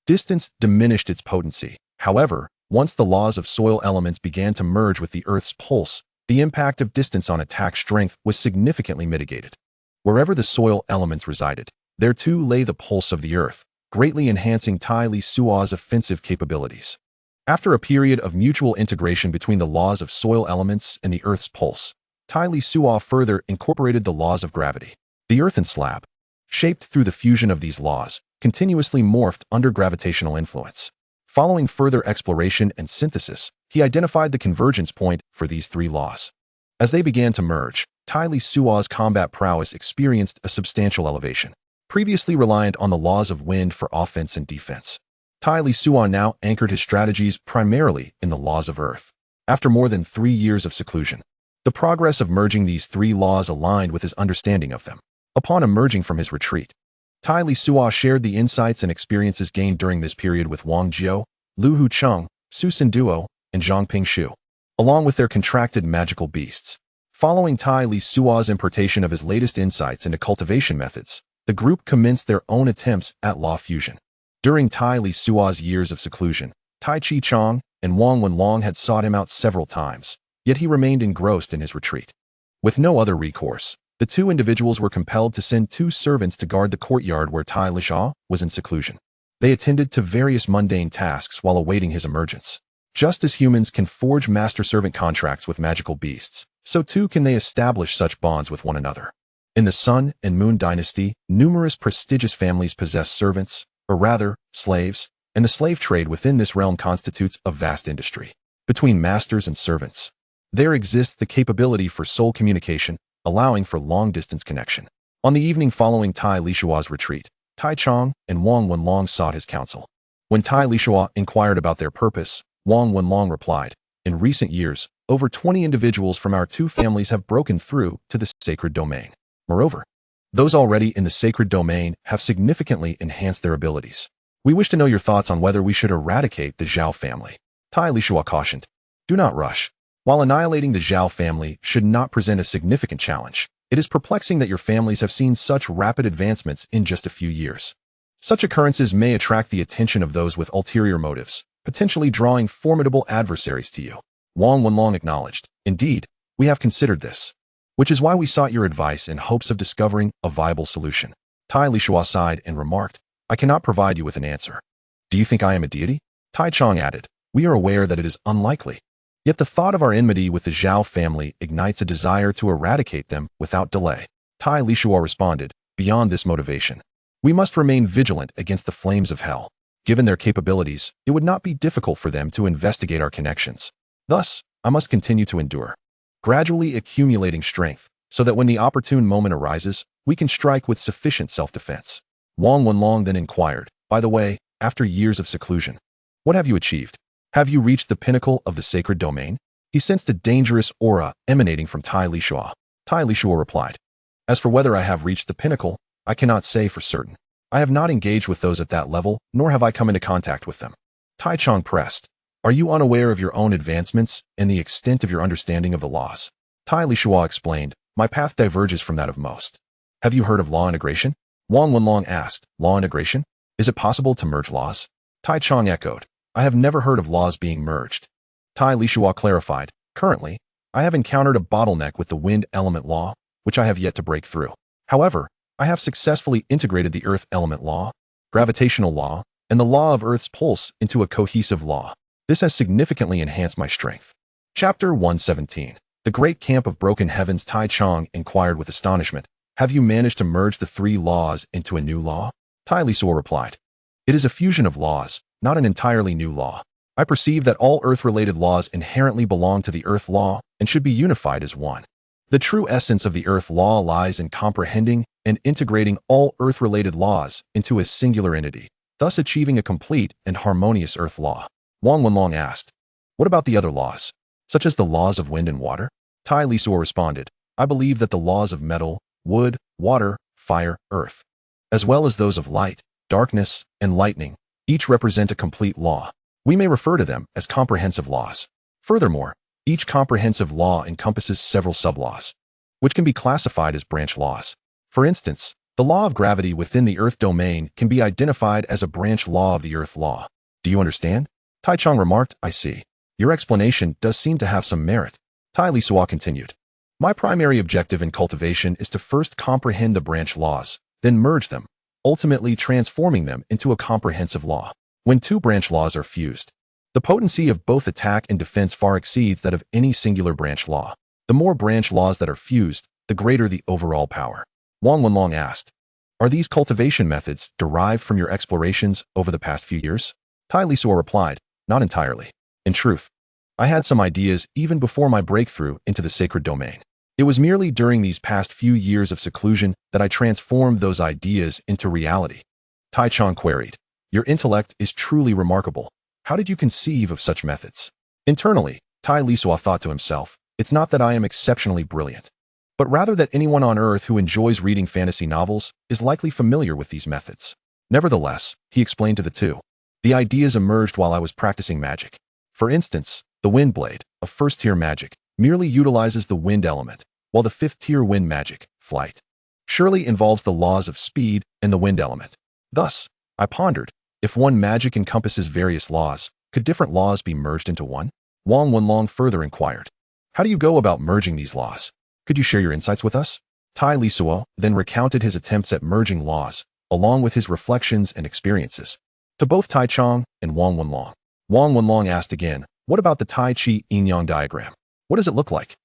distance diminished its potency. However, once the laws of soil elements began to merge with the earth's pulse, the impact of distance on attack strength was significantly mitigated. Wherever the soil elements resided, there too lay the pulse of the earth, greatly enhancing Tai Lisuo's offensive capabilities. After a period of mutual integration between the laws of soil elements and the earth's pulse, Tai Lisuo further incorporated the laws of gravity. The earthen slab, shaped through the fusion of these laws, continuously morphed under gravitational influence. Following further exploration and synthesis, he identified the convergence point for these three laws. As they began to merge, Tai Lisuo's combat prowess experienced a substantial elevation. Previously reliant on the laws of wind for offense and defense, Tai Lisuo now anchored his strategies primarily in the laws of earth. after more than 3 years of seclusion. The progress of merging these 3 laws aligned with his understanding of them. Upon emerging from his retreat, Tai Lisuo shared the insights and experiences gained during this period with Wang Jiao, Lu Hucheng, Su Sin Duo, and Zhangping Shu, along with their contracted magical beasts. Following Tai Lisuo's importation of his latest insights into cultivation methods, the group commenced their own attempts at law fusion. During Tai Lisuo's years of seclusion, Tai Chi Chong and Wang Wenlong had sought him out several times, yet he remained engrossed in his retreat. With no other recourse, the 2 individuals were compelled to send 2 servants to guard the courtyard where Tai Lisuo was in seclusion. They attended to various mundane tasks while awaiting his emergence. Just as humans can forge master-servant contracts with magical beasts, so too can they establish such bonds with one another. In the Sun and Moon dynasty, numerous prestigious families possess servants, or rather, slaves, and the slave trade within this realm constitutes a vast industry. Between masters and servants, there exists the capability for soul communication, allowing for long-distance connection. On the evening following Tai Lisuo's retreat, Tai Chong and Wang Wenlong sought his counsel. When Tai Lisuo inquired about their purpose, Wang Wenlong replied, "In recent years, over 20 individuals from our 2 families have broken through to the sacred domain. Moreover, those already in the sacred domain have significantly enhanced their abilities. We wish to know your thoughts on whether we should eradicate the Zhao family." Tai Lisuo cautioned, "Do not rush. While annihilating the Zhao family should not present a significant challenge, it is perplexing that your families have seen such rapid advancements in just a few years. Such occurrences may attract the attention of those with ulterior motives, potentially drawing formidable adversaries to you." Wang Wenlong acknowledged, "Indeed, we have considered this, which is why we sought your advice in hopes of discovering a viable solution." Tai Lisuo sighed and remarked, "I cannot provide you with an answer." "Do you think I am a deity?" Tai Chong added, "We are aware that it is unlikely. Yet the thought of our enmity with the Zhao family ignites a desire to eradicate them without delay." Tai Lisuo responded, "Beyond this motivation, we must remain vigilant against the flames of hell. Given their capabilities, it would not be difficult for them to investigate our connections. Thus, I must continue to endure, gradually accumulating strength, so that when the opportune moment arises, we can strike with sufficient self-defense." Wang Wenlong then inquired, "By the way, after years of seclusion, what have you achieved? Have you reached the pinnacle of the sacred domain?" He sensed a dangerous aura emanating from Tai Lisuo. Tai Lisuo replied, "As for whether I have reached the pinnacle, I cannot say for certain. I have not engaged with those at that level, nor have I come into contact with them." Tai Chong pressed, "Are you unaware of your own advancements and the extent of your understanding of the laws?" Tai Lisuo explained, "My path diverges from that of most." "Have you heard of law integration?" Wang Wenlong asked, "Law integration? Is it possible to merge laws?" Tai Chong echoed, "I have never heard of laws being merged." Tai Lisuo clarified, "Currently, I have encountered a bottleneck with the wind element law, which I have yet to break through. However, I have successfully integrated the earth element law, gravitational law, and the law of Earth's pulse into a cohesive law. This has significantly enhanced my strength." Chapter 117. The Great Camp of Broken Heavens. Tai Chong inquired with astonishment, "Have you managed to merge the 3 laws into a new law?" Tai Lisuo replied, "It is a fusion of laws, not an entirely new law. I perceive that all Earth-related laws inherently belong to the Earth law and should be unified as one. The true essence of the Earth law lies in comprehending and integrating all Earth-related laws into a singular entity, thus achieving a complete and harmonious Earth law." Wang Wenlong asked, "What about the other laws, such as the laws of wind and water?" Tai Lisuo responded, "I believe that the laws of metal, wood, water, fire, earth, as well as those of light, darkness, and lightning, each represent a complete law. We may refer to them as comprehensive laws. Furthermore, each comprehensive law encompasses several sublaws, which can be classified as branch laws. For instance, the law of gravity within the Earth domain can be identified as a branch law of the Earth law. Do you understand?" Tai Chong remarked, "I see. Your explanation does seem to have some merit." Tai Lisuo continued, "My primary objective in cultivation is to first comprehend the branch laws, then merge them, ultimately transforming them into a comprehensive law. When 2 branch laws are fused, the potency of both attack and defense far exceeds that of any singular branch law. The more branch laws that are fused, the greater the overall power." Wang Wenlong asked, "Are these cultivation methods derived from your explorations over the past few years?" Tai Lisuo replied, "Not entirely. In truth, I had some ideas even before my breakthrough into the sacred domain. It was merely during these past few years of seclusion that I transformed those ideas into reality." Tai Chong queried, "Your intellect is truly remarkable. How did you conceive of such methods?" "Internally, Tai Lisuo thought to himself, it's not that I am exceptionally brilliant, but rather that anyone on Earth who enjoys reading fantasy novels is likely familiar with these methods. Nevertheless, he explained to the two, the ideas emerged while I was practicing magic. For instance, the wind blade, a first-tier magic, merely utilizes the wind element, while the fifth-tier wind magic, flight, surely involves the laws of speed and the wind element. Thus, I pondered, if one magic encompasses various laws, could different laws be merged into one? Wang Wenlong further inquired, how do you go about merging these laws? Could you share your insights with us? Tai Lisuo then recounted his attempts at merging laws, along with his reflections and experiences, to both Tai Chong and Wang Wenlong. Wang Wenlong asked again, what about the Tai Chi yin-yang diagram? What does it look like?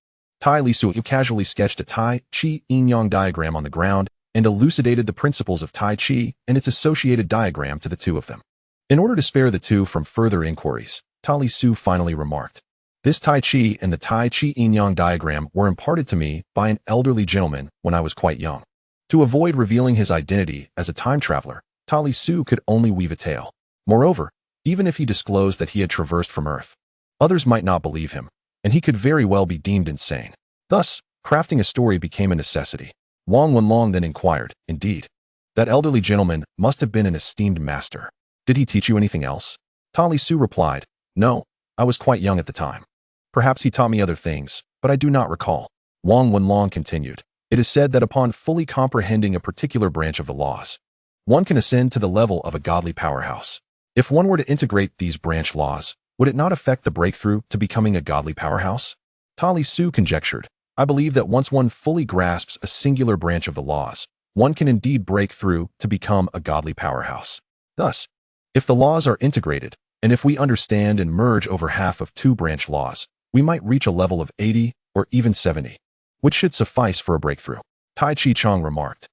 Tai Lisuo casually sketched a Tai Chi yin-yang diagram on the ground and elucidated the principles of Tai Chi and its associated diagram to the two of them. In order to spare the two from further inquiries, Tai Lisuo finally remarked, this Tai Chi and the Tai Chi yin-yang diagram were imparted to me by an elderly gentleman when I was quite young. To avoid revealing his identity as a time traveler, Tai Lisuo could only weave a tale. Moreover, even if he disclosed that he had traversed from Earth, others might not believe him, and he could very well be deemed insane. Thus, crafting a story became a necessity. Wang Wenlong then inquired, indeed, that elderly gentleman must have been an esteemed master. Did he teach you anything else? Tai Lisuo replied, no, I was quite young at the time. Perhaps he taught me other things, but I do not recall. Wang Wenlong continued, it is said that upon fully comprehending a particular branch of the laws, one can ascend to the level of a godly powerhouse. If one were to integrate these branch laws, would it not affect the breakthrough to becoming a godly powerhouse? Tai Lisuo conjectured, I believe that once one fully grasps a singular branch of the laws, one can indeed break through to become a godly powerhouse. Thus, if the laws are integrated, and if we understand and merge over half of two branch laws, we might reach a level of 80 or even 70, which should suffice for a breakthrough. Tai Chi Chong remarked,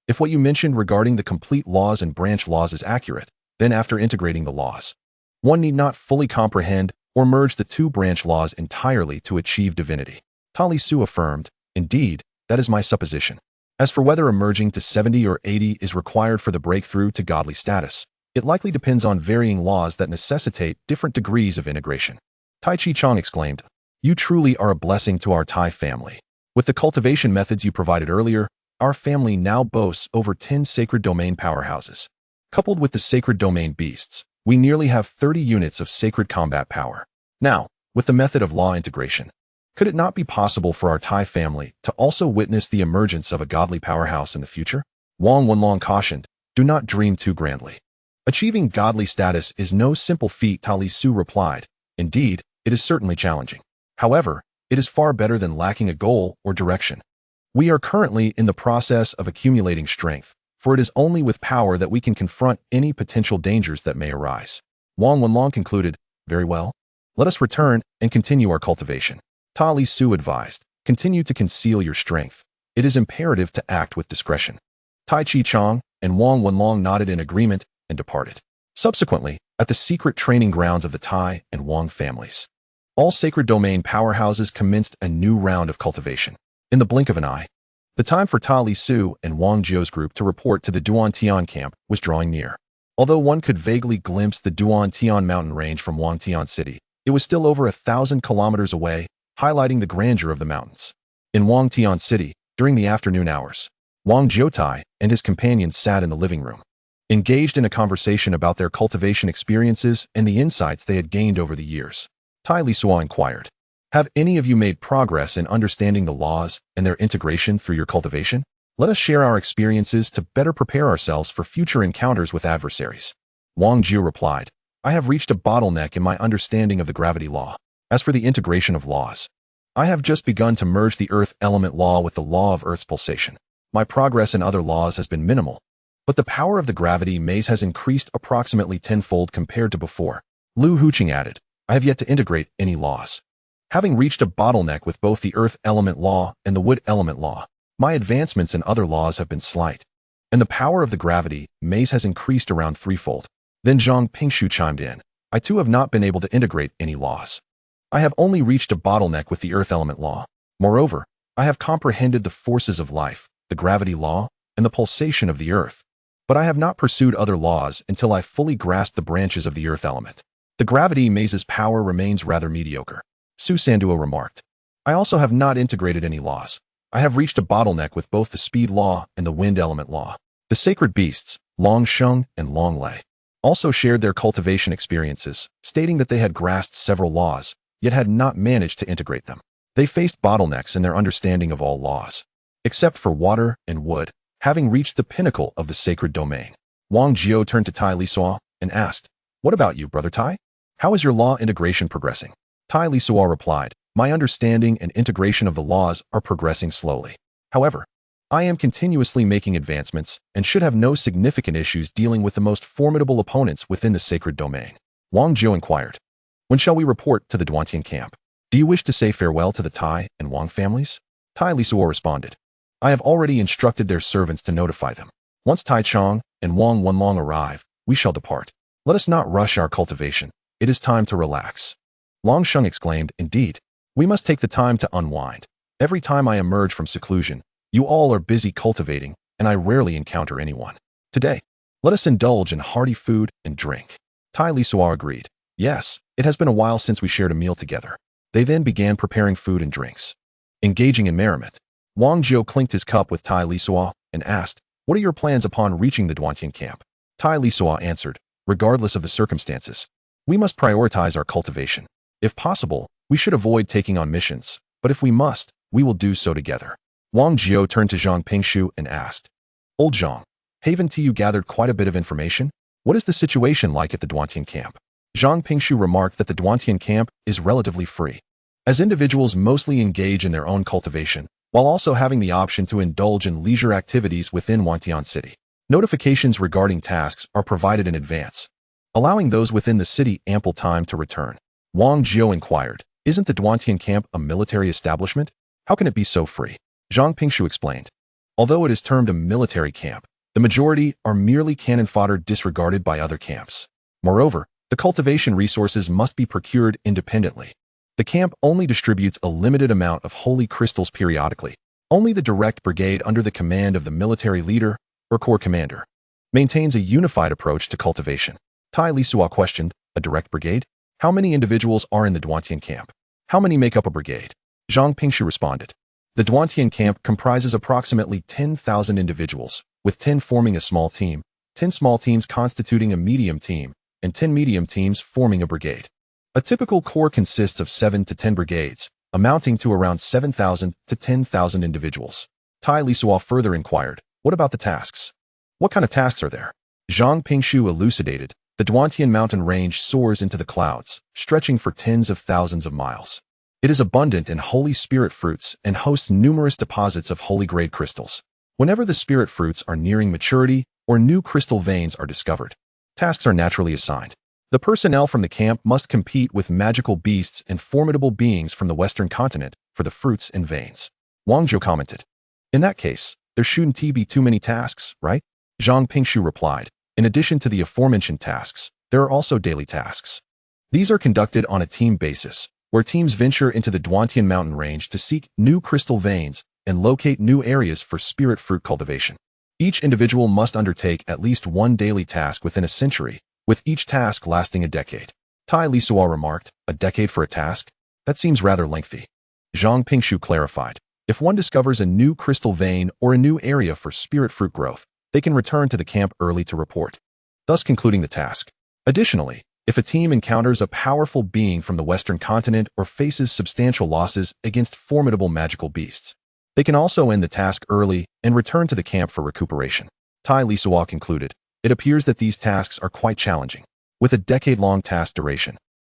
if what you mentioned regarding the complete laws and branch laws is accurate, then after integrating the laws, one need not fully comprehend or merge the two branch laws entirely to achieve divinity. Tai Lisuo affirmed, indeed, that is my supposition. As for whether emerging to 70 or 80 is required for the breakthrough to godly status, it likely depends on varying laws that necessitate different degrees of integration. Tai Chi Chong exclaimed, you truly are a blessing to our Tai family. With the cultivation methods you provided earlier, our family now boasts over 10 sacred domain powerhouses. Coupled with the sacred domain beasts, we nearly have 30 units of sacred combat power. Now, with the method of law integration, could it not be possible for our Tai family to also witness the emergence of a godly powerhouse in the future? Wang Wenlong cautioned, do not dream too grandly. Achieving godly status is no simple feat. Tai Lisuo replied, indeed, it is certainly challenging. However, it is far better than lacking a goal or direction. We are currently in the process of accumulating strength, for it is only with power that we can confront any potential dangers that may arise. Wang Wenlong concluded, very well. Let us return and continue our cultivation. Tai Lisuo advised, continue to conceal your strength. It is imperative to act with discretion. Tai Chi Chong and Wang Wenlong nodded in agreement and departed. Subsequently, at the secret training grounds of the Tai and Wang families, all sacred domain powerhouses commenced a new round of cultivation. In the blink of an eye, the time for Tai Lisuo and Wang Jiu's group to report to the Duantian camp was drawing near. Although one could vaguely glimpse the Duantian mountain range from Wangtian City, it was still over 1,000 kilometers away, highlighting the grandeur of the mountains. In Wangtian City, during the afternoon hours, Wang Jiutai and his companions sat in the living room, engaged in a conversation about their cultivation experiences and the insights they had gained over the years. Tai Lisuo inquired, have any of you made progress in understanding the laws and their integration through your cultivation? Let us share our experiences to better prepare ourselves for future encounters with adversaries. Wang Jiu replied, I have reached a bottleneck in my understanding of the gravity law. As for the integration of laws, I have just begun to merge the earth element law with the law of Earth's pulsation. My progress in other laws has been minimal, but the power of the gravity maze has increased approximately tenfold compared to before. Lu Huqing added, I have yet to integrate any laws. Having reached a bottleneck with both the earth element law and the wood element law, my advancements in other laws have been slight, and the power of the gravity maze has increased around threefold. Then Zhang Pingshu chimed in, I too have not been able to integrate any laws. I have only reached a bottleneck with the earth element law. Moreover, I have comprehended the forces of life, the gravity law, and the pulsation of the earth, but I have not pursued other laws until I fully grasped the branches of the earth element. The gravity maze's power remains rather mediocre. Su Sanduo remarked. I also have not integrated any laws. I have reached a bottleneck with both the speed law and the wind element law. The sacred beasts, Long Sheng and Long Lei, also shared their cultivation experiences, stating that they had grasped several laws, yet had not managed to integrate them. They faced bottlenecks in their understanding of all laws, except for water and wood, having reached the pinnacle of the sacred domain. Wang Jiao turned to Tai Lisuo and asked, "What about you, Brother Tai? How is your law integration progressing?" Tai Lisuo replied, "My understanding and integration of the laws are progressing slowly. However, I am continuously making advancements and should have no significant issues dealing with the most formidable opponents within the sacred domain." Wang Jiao inquired, "When shall we report to the Duantian camp? Do you wish to say farewell to the Tai and Wang families?" Tai Lisuo responded, "I have already instructed their servants to notify them. Once Tai Chong and Wang Wenlong arrive, we shall depart. Let us not rush our cultivation. It is time to relax." Long Sheng exclaimed, "Indeed, we must take the time to unwind. Every time I emerge from seclusion, you all are busy cultivating, and I rarely encounter anyone. Today, let us indulge in hearty food and drink." Tai Lisuo agreed. "Yes, it has been a while since we shared a meal together." They then began preparing food and drinks. Engaging in merriment, Wang Jiao clinked his cup with Tai Lisuo and asked, "What are your plans upon reaching the Duantian camp?" Tai Lisuo answered, "Regardless of the circumstances, we must prioritize our cultivation. If possible, we should avoid taking on missions, but if we must, we will do so together." Wang Jiao turned to Zhang Pingshu and asked, "Old Zhang, haven't you gathered quite a bit of information? What is the situation like at the Duantian camp?" Zhang Pingshu remarked that the Duantian camp is relatively free, as individuals mostly engage in their own cultivation, while also having the option to indulge in leisure activities within Wantian City. Notifications regarding tasks are provided in advance, allowing those within the city ample time to return. Wang Jiao inquired, "Isn't the Duantian camp a military establishment? How can it be so free?" Zhang Pingshu explained, "Although it is termed a military camp, the majority are merely cannon fodder disregarded by other camps. Moreover, the cultivation resources must be procured independently. The camp only distributes a limited amount of holy crystals periodically. Only the direct brigade under the command of the military leader or corps commander maintains a unified approach to cultivation." Tai Lisuo questioned, "A direct brigade? How many individuals are in the Duantian camp? How many make up a brigade?" Zhang Pingshu responded, "The Duantian camp comprises approximately 10,000 individuals, with 10 forming a small team, 10 small teams constituting a medium team, and 10 medium teams forming a brigade. A typical corps consists of 7 to 10 brigades, amounting to around 7,000 to 10,000 individuals." Tai Lisuo further inquired, "What about the tasks? What kind of tasks are there?" Zhang Pingshu elucidated, "The Duantian mountain range soars into the clouds, stretching for tens of thousands of miles. It is abundant in holy spirit fruits and hosts numerous deposits of holy-grade crystals. Whenever the spirit fruits are nearing maturity or new crystal veins are discovered, tasks are naturally assigned. The personnel from the camp must compete with magical beasts and formidable beings from the Western continent for the fruits and veins." Wang Jiao commented, "In that case, there shouldn't be too many tasks, right?" Zhang Pingshu replied, "In addition to the aforementioned tasks, there are also daily tasks. These are conducted on a team basis, where teams venture into the Duantian mountain range to seek new crystal veins and locate new areas for spirit fruit cultivation. Each individual must undertake at least one daily task within a century, with each task lasting a decade." Tai Lisuo remarked, "A decade for a task? That seems rather lengthy." Zhang Pingshu clarified, "If one discovers a new crystal vein or a new area for spirit fruit growth, they can return to the camp early to report, thus concluding the task. Additionally, if a team encounters a powerful being from the Western continent or faces substantial losses against formidable magical beasts, they can also end the task early and return to the camp for recuperation." Tai Lisuo concluded, "It appears that these tasks are quite challenging, with a decade-long task duration.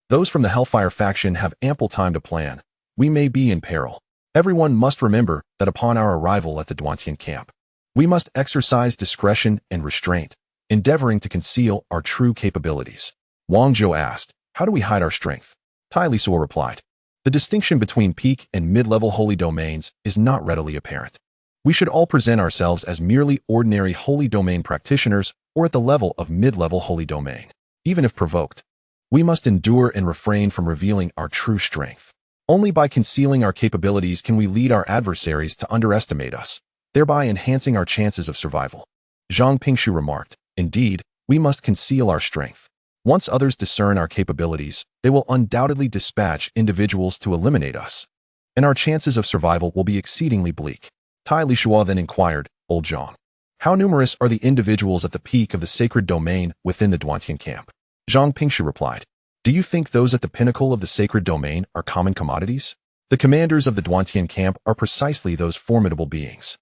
Those from the Hellfire faction have ample time to plan. We may be in peril. Everyone must remember that upon our arrival at the Duantian camp, we must exercise discretion and restraint, endeavoring to conceal our true capabilities." Wang Jiao asked, "How do we hide our strength?" Tai Lisuo replied, "The distinction between peak and mid-level holy domains is not readily apparent. We should all present ourselves as merely ordinary holy domain practitioners or at the level of mid-level holy domain. Even if provoked, we must endure and refrain from revealing our true strength. Only by concealing our capabilities can we lead our adversaries to underestimate us, thereby enhancing our chances of survival." Zhang Pingshu remarked, "Indeed, we must conceal our strength. Once others discern our capabilities, they will undoubtedly dispatch individuals to eliminate us, and our chances of survival will be exceedingly bleak. Tai Lisuo then inquired, Old Zhang, how numerous are the individuals at the peak of the sacred domain within the Duantian camp? Zhang Pingshu replied, do you think those at the pinnacle of the sacred domain are common commodities? The commanders of the Duantian camp are precisely those formidable beings.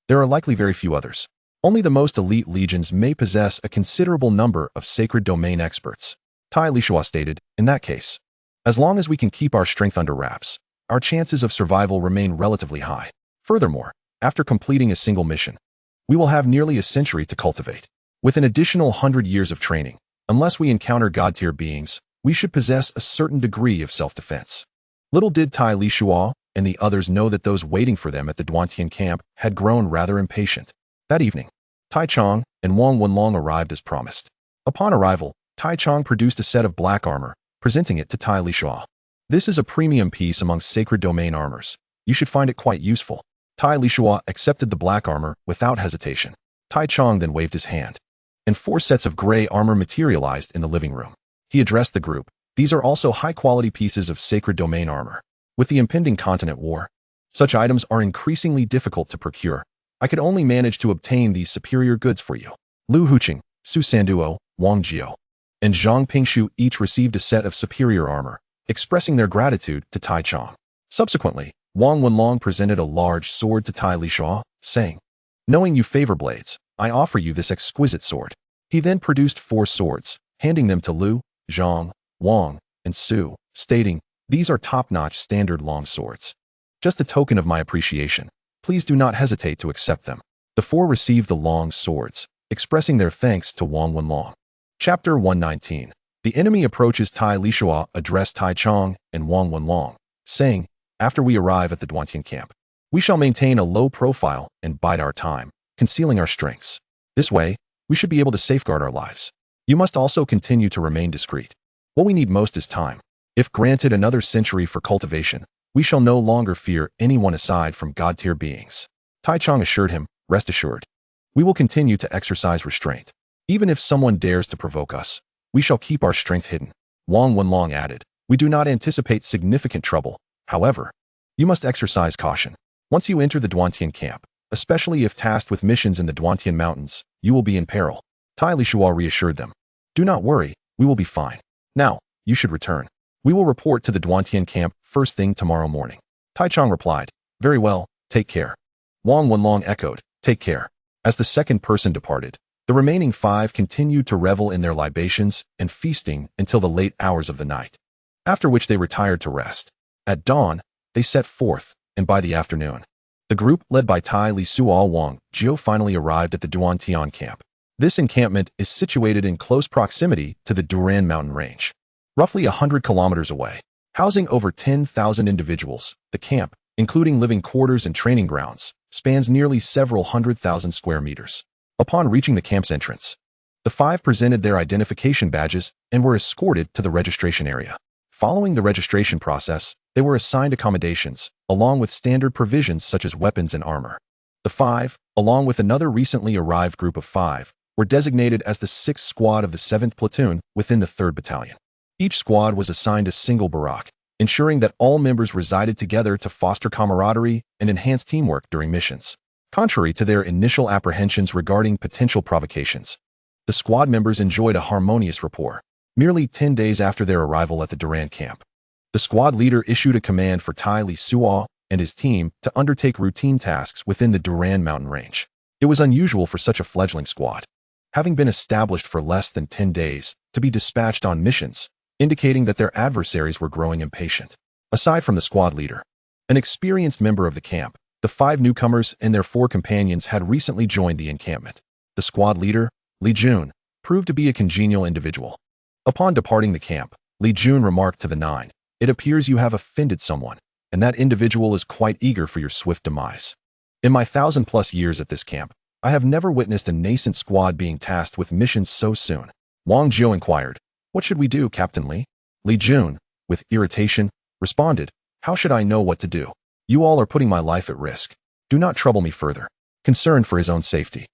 There are likely very few others. Only the most elite legions may possess a considerable number of sacred domain experts. Tai Lisuo stated, in that case, as long as we can keep our strength under wraps, our chances of survival remain relatively high. Furthermore, after completing a single mission, we will have nearly a century to cultivate. With an additional 100 years of training, unless we encounter god-tier beings, we should possess a certain degree of self-defense. Little did Tai Lisuo and the others know that those waiting for them at the Duantian camp had grown rather impatient. That evening, Tai Chong and Wang Wenlong arrived as promised. Upon arrival, Tai Chong produced a set of black armor, presenting it to Tai Lisuo. This is a premium piece among sacred domain armors. You should find it quite useful. Tai Lisuo accepted the black armor without hesitation. Tai Chong then waved his hand, and 4 sets of gray armor materialized in the living room. He addressed the group. These are also high-quality pieces of sacred domain armor. With the impending continent war, such items are increasingly difficult to procure. I could only manage to obtain these superior goods for you. Lu Huqing, Su Sanduo, Wang Jiao, and Zhang Pingshu each received a set of superior armor, expressing their gratitude to Tai Chong. Subsequently, Wang Wenlong presented a large sword to Tai Lisuo, saying, knowing you favor blades, I offer you this exquisite sword. He then produced 4 swords, handing them to Lu, Zhang, Wang, and Su, stating, these are top-notch standard long swords. Just a token of my appreciation. Please do not hesitate to accept them. The 4 received the long swords, expressing their thanks to Wang Wenlong. Chapter 119. The enemy approaches. Tai Lisuo addressed Tai Chong and Wang Wenlong, saying, after we arrive at the Duantian camp, we shall maintain a low profile and bide our time, concealing our strengths. This way, we should be able to safeguard our lives. You must also continue to remain discreet. What we need most is time. If granted another century for cultivation, we shall no longer fear anyone aside from god-tier beings. Tai Chong assured him, rest assured. We will continue to exercise restraint. Even if someone dares to provoke us, we shall keep our strength hidden. Wang Wenlong added, we do not anticipate significant trouble. However, you must exercise caution. Once you enter the Duantian camp, especially if tasked with missions in the Duantian mountains, you will be in peril. Tai Lisuo reassured them. Do not worry, we will be fine. Now, you should return. We will report to the Duantian camp first thing tomorrow morning. Tai Chong replied, very well, take care. Wang Wenlong echoed, take care. As the second person departed, the remaining 5 continued to revel in their libations and feasting until the late hours of the night, after which they retired to rest. At dawn, they set forth, and by the afternoon, the group led by Tai Lisuo Wang Jiao finally arrived at the Duantian camp. This encampment is situated in close proximity to the Duran mountain range, roughly 100 kilometers away. Housing over 10,000 individuals, the camp, including living quarters and training grounds, spans nearly several 100,000 square meters. Upon reaching the camp's entrance, the 5 presented their identification badges and were escorted to the registration area. Following the registration process, they were assigned accommodations, along with standard provisions such as weapons and armor. The 5, along with another recently arrived group of 5, were designated as the 6th squad of the 7th platoon within the 3rd battalion. Each squad was assigned a single barrack, ensuring that all members resided together to foster camaraderie and enhance teamwork during missions. Contrary to their initial apprehensions regarding potential provocations, the squad members enjoyed a harmonious rapport. Merely 10 days after their arrival at the Duran camp, the squad leader issued a command for Tai Lisuo and his team to undertake routine tasks within the Duran mountain range. It was unusual for such a fledgling squad, having been established for less than 10 days, to be dispatched on missions, indicating that their adversaries were growing impatient. Aside from the squad leader, an experienced member of the camp, the 5 newcomers and their 4 companions had recently joined the encampment. The squad leader, Li Jun, proved to be a congenial individual. Upon departing the camp, Li Jun remarked to the 9, it appears you have offended someone, and that individual is quite eager for your swift demise. In my 1,000+ years at this camp, I have never witnessed a nascent squad being tasked with missions so soon. Wang Jiao inquired, what should we do, Captain Li? Li Jun, with irritation, responded, how should I know what to do? You all are putting my life at risk. Do not trouble me further. Concerned for his own safety,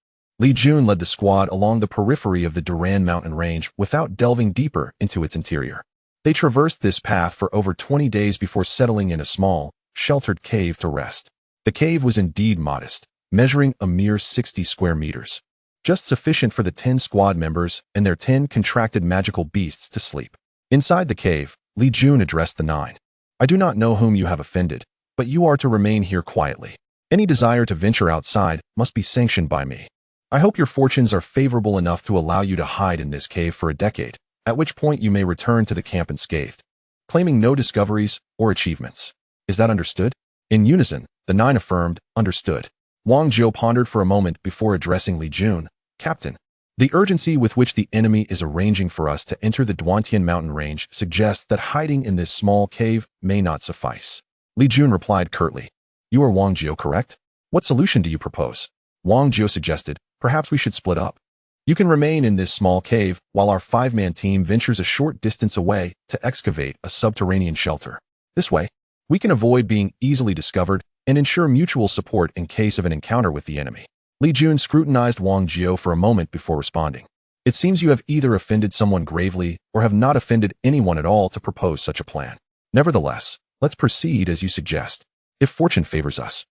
Li Jun led the squad along the periphery of the Duran mountain range without delving deeper into its interior. They traversed this path for over 20 days before settling in a small, sheltered cave to rest. The cave was indeed modest, measuring a mere 60 square meters, just sufficient for the 10 squad members and their 10 contracted magical beasts to sleep. Inside the cave, Li Jun addressed the 9. I do not know whom you have offended, but you are to remain here quietly. Any desire to venture outside must be sanctioned by me. I hope your fortunes are favorable enough to allow you to hide in this cave for a decade, at which point you may return to the camp unscathed, claiming no discoveries or achievements. Is that understood? In unison, the 9 affirmed, understood. Wang Jiu pondered for a moment before addressing Li Jun. Captain, the urgency with which the enemy is arranging for us to enter the Duantian mountain range suggests that hiding in this small cave may not suffice. Li Jun replied curtly. You are Wang Jiu, correct? What solution do you propose? Wang Jiu suggested, perhaps we should split up. You can remain in this small cave while our 5-man team ventures a short distance away to excavate a subterranean shelter. This way, we can avoid being easily discovered and ensure mutual support in case of an encounter with the enemy. Li Jun scrutinized Wang Jiu for a moment before responding. It seems you have either offended someone gravely or have not offended anyone at all to propose such a plan. Nevertheless, let's proceed as you suggest. If fortune favors us,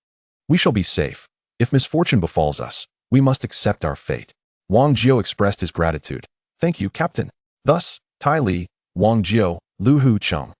we shall be safe. If misfortune befalls us, we must accept our fate. Wang Jiu expressed his gratitude. Thank you, Captain. Thus, Tai Li, Wang Jiu, Lu Hu Cheng,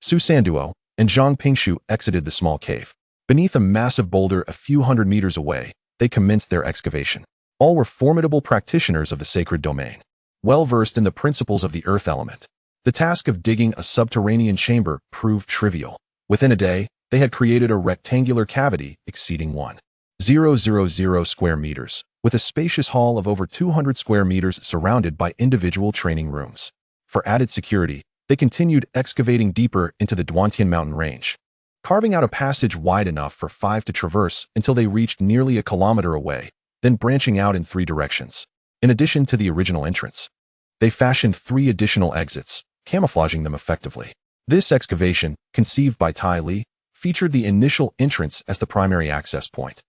Su Sanduo, and Zhang Pingshu exited the small cave. Beneath a massive boulder a few hundred meters away, they commenced their excavation. All were formidable practitioners of the sacred domain, well versed in the principles of the earth element. The task of digging a subterranean chamber proved trivial. Within a day, they had created a rectangular cavity exceeding 1,000 square meters, with a spacious hall of over 200 square meters surrounded by individual training rooms. For added security, they continued excavating deeper into the Duantian mountain range, carving out a passage wide enough for 5 to traverse until they reached nearly a kilometer away, then branching out in 3 directions. In addition to the original entrance, they fashioned 3 additional exits, camouflaging them effectively. This excavation, conceived by Tai Li, featured the initial entrance as the primary access point,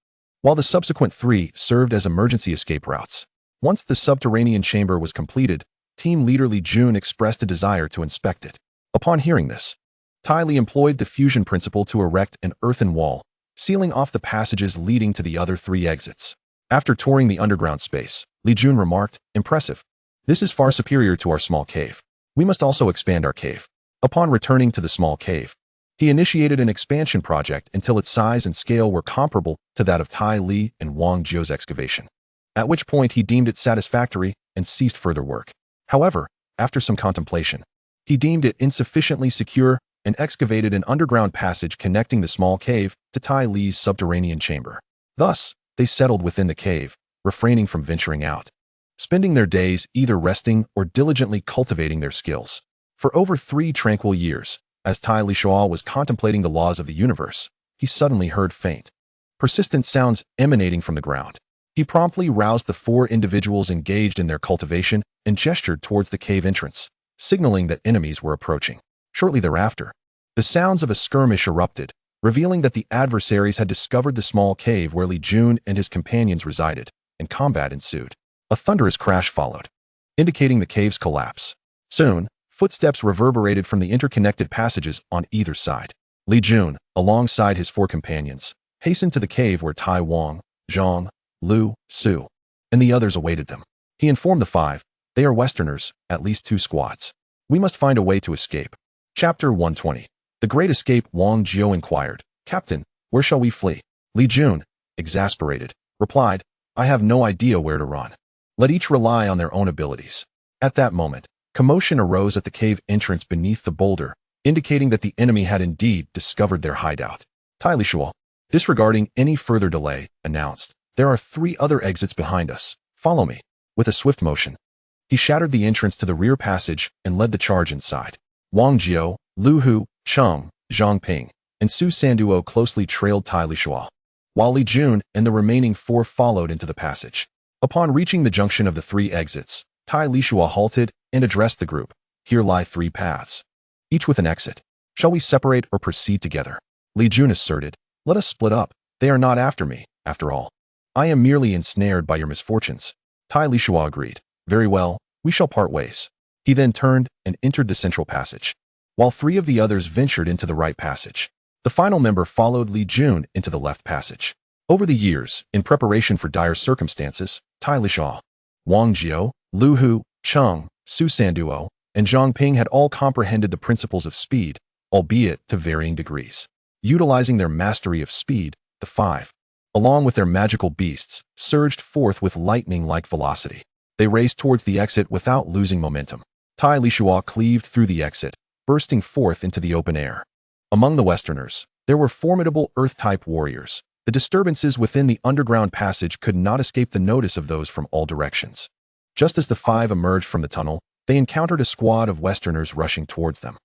while the subsequent 3 served as emergency escape routes. Once the subterranean chamber was completed, team leader Li Jun expressed a desire to inspect it. Upon hearing this, Tai Li employed the fusion principle to erect an earthen wall, sealing off the passages leading to the other 3 exits. After touring the underground space, Li Jun remarked, impressive. This is far superior to our small cave. We must also expand our cave. Upon returning to the small cave, he initiated an expansion project until its size and scale were comparable to that of Tai Li and Wang Jiu's excavation, at which point he deemed it satisfactory and ceased further work. However, after some contemplation, he deemed it insufficiently secure and excavated an underground passage connecting the small cave to Tai Li's subterranean chamber. Thus, they settled within the cave, refraining from venturing out, spending their days either resting or diligently cultivating their skills. For over 3 tranquil years, as Tai Lisuo was contemplating the laws of the universe, he suddenly heard faint, persistent sounds emanating from the ground. He promptly roused the 4 individuals engaged in their cultivation and gestured towards the cave entrance, signaling that enemies were approaching. Shortly thereafter, the sounds of a skirmish erupted, revealing that the adversaries had discovered the small cave where Li Jun and his companions resided, and combat ensued. A thunderous crash followed, indicating the cave's collapse. Soon, footsteps reverberated from the interconnected passages on either side. Li Jun, alongside his 4 companions, hastened to the cave where Tai Wang, Zhang, Lu, Su, and the others awaited them. He informed the 5, they are Westerners, at least 2 squads. We must find a way to escape. Chapter 120. The Great Escape. Wang Jiu inquired, Captain, where shall we flee? Li Jun, exasperated, replied, I have no idea where to run. Let each rely on their own abilities. At that moment, commotion arose at the cave entrance beneath the boulder, indicating that the enemy had indeed discovered their hideout. Tai Lisuo, disregarding any further delay, announced, there are 3 other exits behind us. Follow me. With a swift motion, he shattered the entrance to the rear passage and led the charge inside. Wang Jiu, Lu Hu, Cheng, Zhang Ping, and Su Sanduo closely trailed Tai Lisuo, while Li Jun and the remaining 4 followed into the passage. Upon reaching the junction of the 3 exits, Tai Lisuo halted and addressed the group. Here lie 3 paths, each with an exit. Shall we separate or proceed together? Li Jun asserted, let us split up. They are not after me, after all. I am merely ensnared by your misfortunes. Tai Lisuo agreed. Very well, we shall part ways. He then turned and entered the central passage, while three of the others ventured into the right passage. The final member followed Li Jun into the left passage. Over the years, in preparation for dire circumstances, Tai Lisuo, Wang Jiao, Lu Hu, Cheng, Su Sanduo, and Zhang Ping had all comprehended the principles of speed, albeit to varying degrees. Utilizing their mastery of speed, the five, along with their magical beasts, surged forth with lightning-like velocity. They raced towards the exit without losing momentum. Tai Lisuo cleaved through the exit, bursting forth into the open air. Among the Westerners, there were formidable Earth-type warriors. The disturbances within the underground passage could not escape the notice of those from all directions. Just as the five emerged from the tunnel, they encountered a squad of Westerners rushing towards them.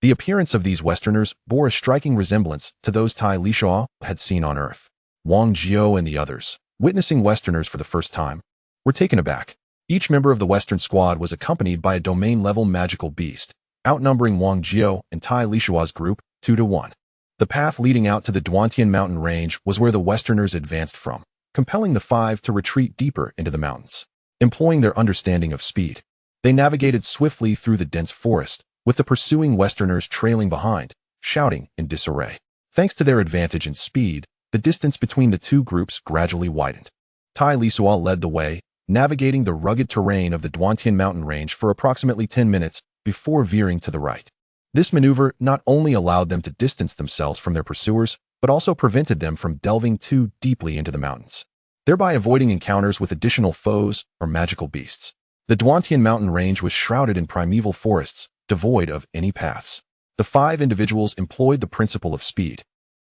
The appearance of these Westerners bore a striking resemblance to those Tai Lisuo had seen on Earth. Wang Jiao and the others, witnessing Westerners for the first time, were taken aback. Each member of the Western squad was accompanied by a domain-level magical beast, outnumbering Wang Jiao and Tai Lisuo's group 2-1. The path leading out to the Duantian mountain range was where the Westerners advanced from, compelling the five to retreat deeper into the mountains. Employing their understanding of speed, they navigated swiftly through the dense forest, with the pursuing Westerners trailing behind, shouting in disarray. Thanks to their advantage in speed, the distance between the two groups gradually widened. Tai Lisuo led the way, navigating the rugged terrain of the Duantian mountain range for approximately 10 minutes before veering to the right. This maneuver not only allowed them to distance themselves from their pursuers, but also prevented them from delving too deeply into the mountains, thereby avoiding encounters with additional foes or magical beasts. The Duantian mountain range was shrouded in primeval forests, devoid of any paths. The five individuals employed the principle of speed,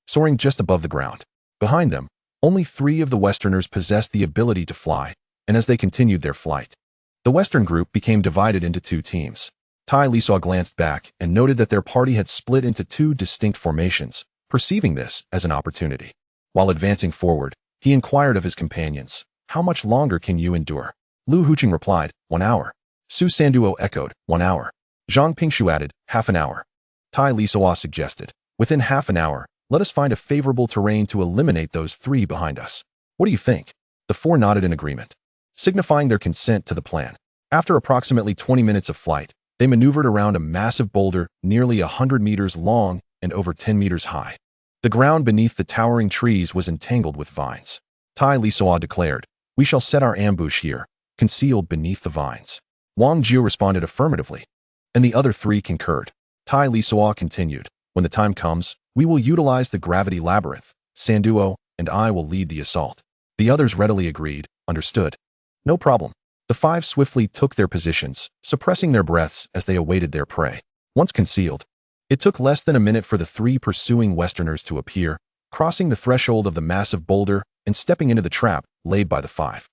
soaring just above the ground. Behind them, only three of the Westerners possessed the ability to fly, and as they continued their flight, the Western group became divided into two teams. Tai Lisuo glanced back and noted that their party had split into two distinct formations, perceiving this as an opportunity. While advancing forward, he inquired of his companions, "How much longer can you endure?" Lu Huqing replied, 1 hour. Su Sanduo echoed, 1 hour. Zhang Pingshu added, half an hour. Tai Lisuo suggested, "Within half an hour, let us find a favorable terrain to eliminate those three behind us. What do you think?" The four nodded in agreement, signifying their consent to the plan. After approximately 20 minutes of flight, they maneuvered around a massive boulder nearly 100 meters long and over 10 meters high. The ground beneath the towering trees was entangled with vines. Tai Lisuo declared, "We shall set our ambush here, concealed beneath the vines." Wang Jiao responded affirmatively, and the other three concurred. Tai Lisuo continued, "When the time comes, we will utilize the gravity labyrinth. Sanduo and I will lead the assault." The others readily agreed, "Understood. No problem." The five swiftly took their positions, suppressing their breaths as they awaited their prey. Once concealed, it took less than a minute for the three pursuing Westerners to appear, crossing the threshold of the massive boulder and stepping into the trap laid by the five.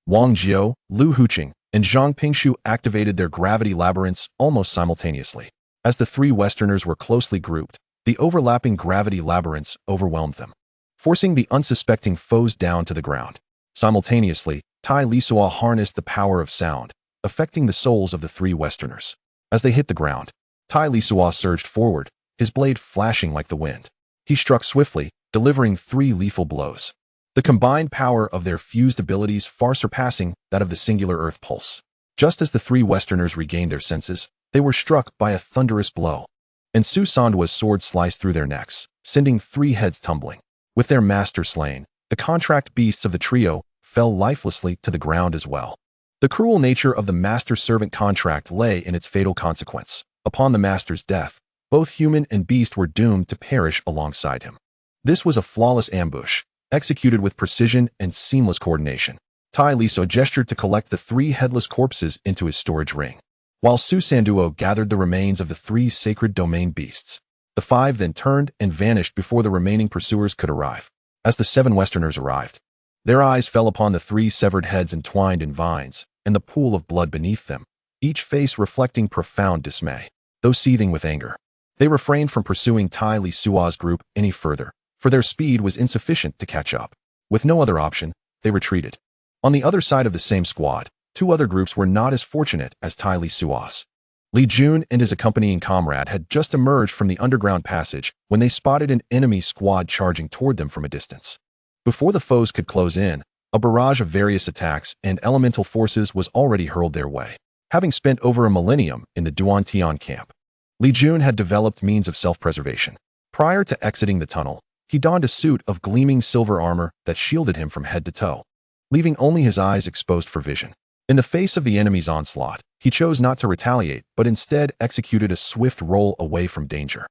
Wang Jiao, Lu Huqing, and Zhang Pingshu activated their gravity labyrinths almost simultaneously. As the three Westerners were closely grouped, the overlapping gravity labyrinths overwhelmed them, forcing the unsuspecting foes down to the ground. Simultaneously, Tai Lisuo harnessed the power of sound, affecting the souls of the three Westerners. As they hit the ground, Tai Lisuo surged forward, his blade flashing like the wind. He struck swiftly, delivering 3 lethal blows, the combined power of their fused abilities far surpassing that of the singular Earth Pulse. Just as the three Westerners regained their senses, they were struck by a thunderous blow, and Su Sanduo's sword sliced through their necks, sending 3 heads tumbling. With their master slain, the contract beasts of the trio fell lifelessly to the ground as well. The cruel nature of the master-servant contract lay in its fatal consequence. Upon the master's death, both human and beast were doomed to perish alongside him. This was a flawless ambush, executed with precision and seamless coordination. Tai Lisuo gestured to collect the 3 headless corpses into his storage ring, while Su Sanduo gathered the remains of the 3 sacred domain beasts. The 5 then turned and vanished before the remaining pursuers could arrive. As the 7 Westerners arrived, their eyes fell upon the 3 severed heads entwined in vines and the pool of blood beneath them, each face reflecting profound dismay. Though seething with anger, they refrained from pursuing Tai Lisuo's group any further, for their speed was insufficient to catch up. With no other option, they retreated. On the other side of the same squad, 2 other groups were not as fortunate as Tai Lisuo's. Li Jun and his accompanying comrade had just emerged from the underground passage when they spotted an enemy squad charging toward them from a distance. Before the foes could close in, A barrage of various attacks and elemental forces was already hurled their way. Having spent over a millennium in the Duantian camp, Li Jun had developed means of self-preservation. Prior to exiting the tunnel, he donned a suit of gleaming silver armor that shielded him from head to toe, leaving only his eyes exposed for vision. In the face of the enemy's onslaught, he chose not to retaliate, but instead executed a swift roll away from danger,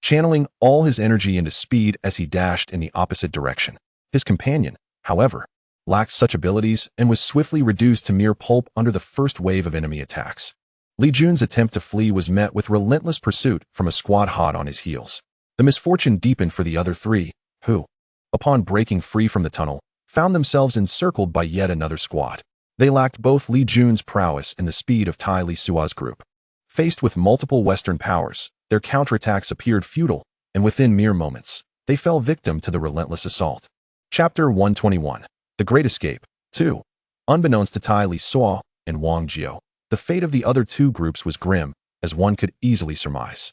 channeling all his energy into speed as he dashed in the opposite direction. His companion, however, lacked such abilities and was swiftly reduced to mere pulp under the first wave of enemy attacks. Li Jun's attempt to flee was met with relentless pursuit from a squad hot on his heels. The misfortune deepened for the other three, who, upon breaking free from the tunnel, found themselves encircled by yet another squad. They lacked both Li Jun's prowess and the speed of Tai Lisuo's group. Faced with multiple Western powers, their counterattacks appeared futile, and within mere moments, they fell victim to the relentless assault. Chapter 121. The Great Escape. 2. Unbeknownst to Tai Lisuo and Wang Jiao, the fate of the other two groups was grim, as one could easily surmise.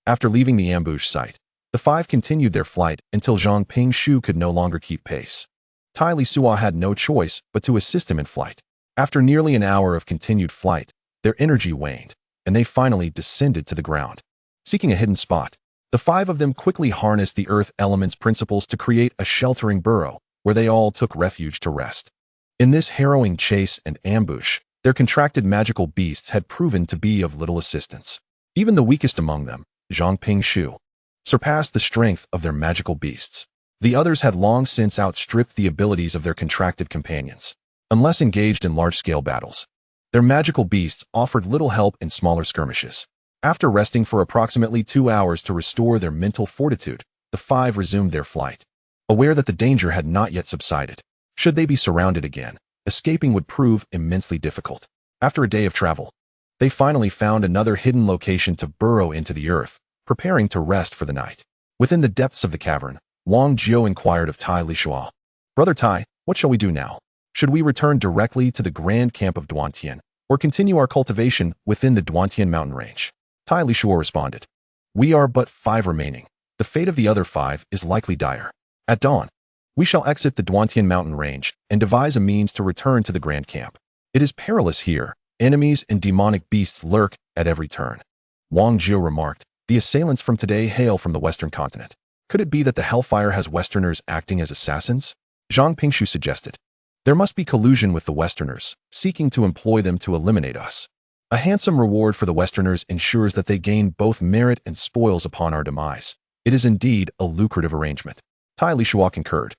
After leaving the ambush site, the five continued their flight until Zhang Pingshu could no longer keep pace. Tai Lisuo had no choice but to assist him in flight. After nearly an hour of continued flight, their energy waned, and they finally descended to the ground. Seeking a hidden spot, the five of them quickly harnessed the earth element's principles to create a sheltering burrow where they all took refuge to rest. In this harrowing chase and ambush, their contracted magical beasts had proven to be of little assistance. Even the weakest among them, Zhang Pingshu, surpassed the strength of their magical beasts. The others had long since outstripped the abilities of their contracted companions. Unless engaged in large-scale battles, their magical beasts offered little help in smaller skirmishes. After resting for approximately 2 hours to restore their mental fortitude, the five resumed their flight, aware that the danger had not yet subsided. Should they be surrounded again, escaping would prove immensely difficult. After a day of travel, they finally found another hidden location to burrow into the earth, preparing to rest for the night. Within the depths of the cavern, Wang Jiao inquired of Tai Lisuo, "Brother Tai, what shall we do now? Should we return directly to the grand camp of Duantian, or continue our cultivation within the Duantian mountain range?" Tai Lisuo responded, "We are but 5 remaining. The fate of the other 5 is likely dire. At dawn, we shall exit the Duantian mountain range and devise a means to return to the grand camp. It is perilous here. Enemies and demonic beasts lurk at every turn." Wang Jiao remarked, "The assailants from today hail from the western continent. Could it be that the Hellfire has Westerners acting as assassins?" Zhang Pingshu suggested, "There must be collusion with the Westerners, seeking to employ them to eliminate us. A handsome reward for the Westerners ensures that they gain both merit and spoils upon our demise. It is indeed a lucrative arrangement." Tai Lisuo concurred.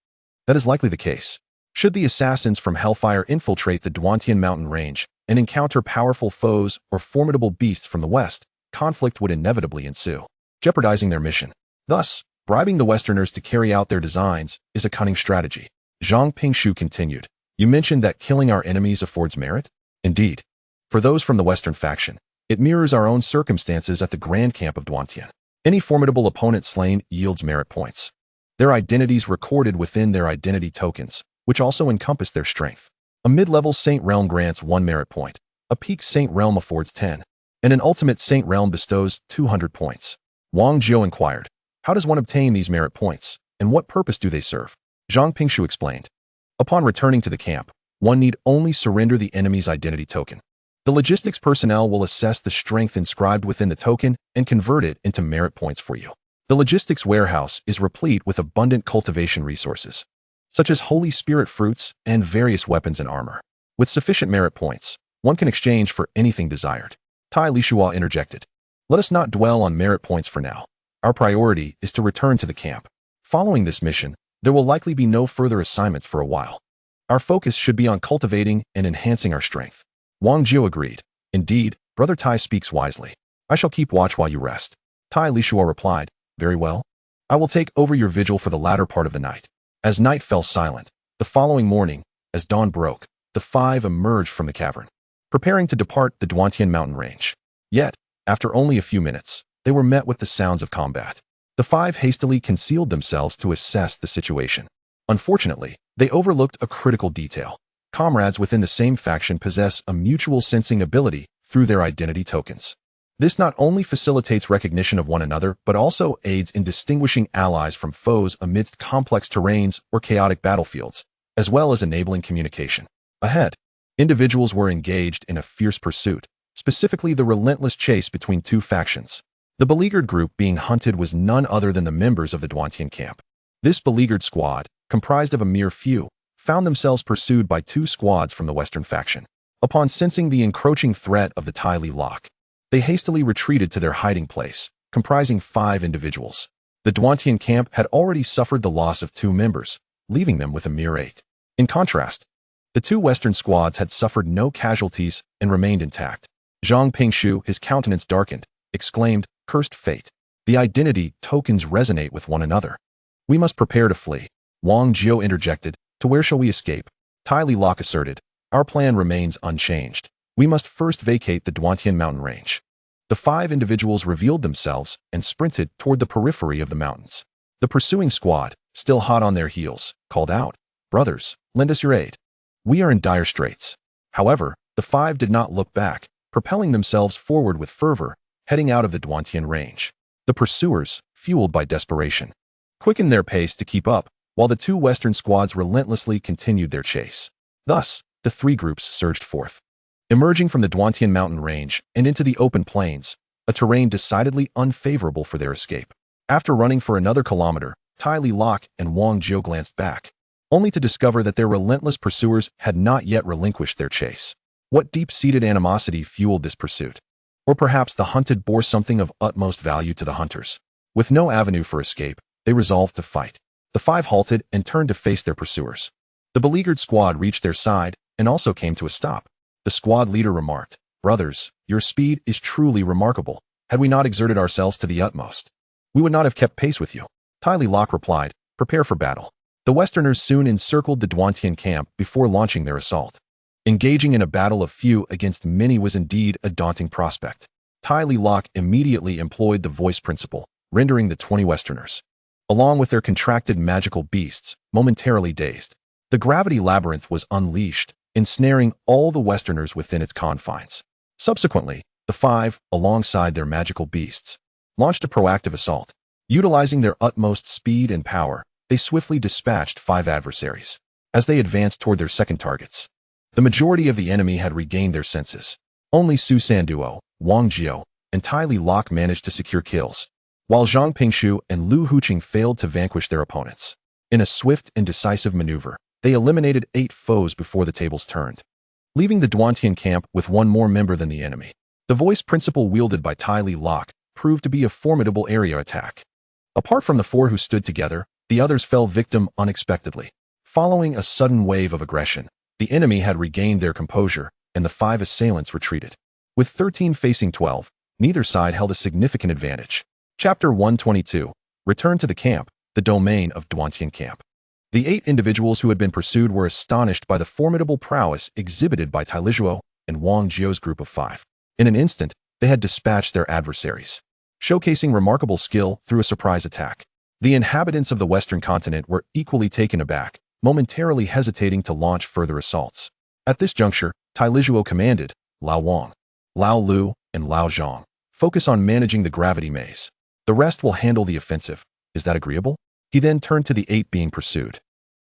"That is likely the case. Should the assassins from Hellfire infiltrate the Duantian mountain range and encounter powerful foes or formidable beasts from the west, conflict would inevitably ensue, jeopardizing their mission. Thus, bribing the Westerners to carry out their designs is a cunning strategy." Zhang Pingshu continued, "You mentioned that killing our enemies affords merit? Indeed. For those from the Western faction, it mirrors our own circumstances at the Grand Camp of Duantian. Any formidable opponent slain yields merit points. Their identities recorded within their identity tokens, which also encompass their strength. A mid-level Saint Realm grants 1 merit point, a peak Saint Realm affords 10, and an ultimate Saint Realm bestows 200 points. Wang Jiao inquired, "How does one obtain these merit points, and what purpose do they serve?" Zhang Pingshu explained, "Upon returning to the camp, one need only surrender the enemy's identity token. The logistics personnel will assess the strength inscribed within the token and convert it into merit points for you. The logistics warehouse is replete with abundant cultivation resources, such as Holy Spirit fruits and various weapons and armor. With sufficient merit points, one can exchange for anything desired." Tai Lisuo interjected, "Let us not dwell on merit points for now. Our priority is to return to the camp. Following this mission, there will likely be no further assignments for a while. Our focus should be on cultivating and enhancing our strength." Wang Jiao agreed, "Indeed, Brother Tai speaks wisely. I shall keep watch while you rest." Tai Lisuo replied, "Very well. I will take over your vigil for the latter part of the night." As night fell silent, the following morning, as dawn broke, the 5 emerged from the cavern, preparing to depart the Duantian mountain range. Yet, after only a few minutes, they were met with the sounds of combat. The 5 hastily concealed themselves to assess the situation. Unfortunately, they overlooked a critical detail. Comrades within the same faction possess a mutual sensing ability through their identity tokens. This not only facilitates recognition of one another, but also aids in distinguishing allies from foes amidst complex terrains or chaotic battlefields. as well as enabling communication. Ahead, individuals were engaged in a fierce pursuit, specifically the relentless chase between two factions. The beleaguered group being hunted was none other than the members of the Duantian camp. This beleaguered squad, comprised of a mere few, found themselves pursued by two squads from the western faction. Upon sensing the encroaching threat of the Tai Li lock, they hastily retreated to their hiding place, comprising 5 individuals. The Duantian camp had already suffered the loss of 2 members, leaving them with a mere 8. In contrast, the 2 western squads had suffered no casualties and remained intact. Zhang Pingshu, his countenance darkened, exclaimed, "Cursed fate. The identity tokens resonate with one another. We must prepare to flee." Wang Jiao interjected, "To where shall we escape?" Tai Li Lok asserted, "Our plan remains unchanged. We must first vacate the Duantian mountain range." The 5 individuals revealed themselves and sprinted toward the periphery of the mountains. The pursuing squad, still hot on their heels, called out, "Brothers, lend us your aid. We are in dire straits." However, the 5 did not look back, propelling themselves forward with fervor, heading out of the Duantian range. The pursuers, fueled by desperation, quickened their pace to keep up, while the 2 western squads relentlessly continued their chase. Thus, the 3 groups surged forth, emerging from the Duantian mountain range and into the open plains, a terrain decidedly unfavorable for their escape. After running for another kilometer, Tai Li Lok and Wang Jiao glanced back, only to discover that their relentless pursuers had not yet relinquished their chase. What deep-seated animosity fueled this pursuit? Or perhaps the hunted bore something of utmost value to the hunters. With no avenue for escape, they resolved to fight. The 5 halted and turned to face their pursuers. The beleaguered squad reached their side and also came to a stop. The squad leader remarked, "Brothers, your speed is truly remarkable. Had we not exerted ourselves to the utmost, we would not have kept pace with you." Tai Li Lok replied, "Prepare for battle." The Westerners soon encircled the Duantian camp before launching their assault. Engaging in a battle of few against many was indeed a daunting prospect. Tai Li Lok immediately employed the voice principle, rendering the 20 Westerners, along with their contracted magical beasts, momentarily dazed. The gravity labyrinth was unleashed, ensnaring all the Westerners within its confines. Subsequently, the 5, alongside their magical beasts, launched a proactive assault. Utilizing their utmost speed and power, they swiftly dispatched 5 adversaries. As they advanced toward their second targets, the majority of the enemy had regained their senses. Only Su Sanduo, Wang Jiao, and Tai Li Lok managed to secure kills, while Zhang Pingshu and Lu Huqing failed to vanquish their opponents. In a swift and decisive maneuver, they eliminated 8 foes before the tables turned, leaving the Duantian camp with 1 more member than the enemy. The voice principle wielded by Tai Li Lok proved to be a formidable area attack. Apart from the 4 who stood together, the others fell victim unexpectedly. Following a sudden wave of aggression, the enemy had regained their composure, and the 5 assailants retreated. With 13 facing 12, neither side held a significant advantage. Chapter 122. Return to the camp, the domain of Duantian camp. The 8 individuals who had been pursued were astonished by the formidable prowess exhibited by Lisuo and Wang Jiao's group of 5. In an instant, they had dispatched their adversaries, showcasing remarkable skill through a surprise attack. The inhabitants of the Western continent were equally taken aback, momentarily hesitating to launch further assaults. At this juncture, Lisuo commanded, "Lao Wang, Lao Lu, and Lao Zhang, focus on managing the gravity maze. The rest will handle the offensive. Is that agreeable?" He then turned to the 8 being pursued,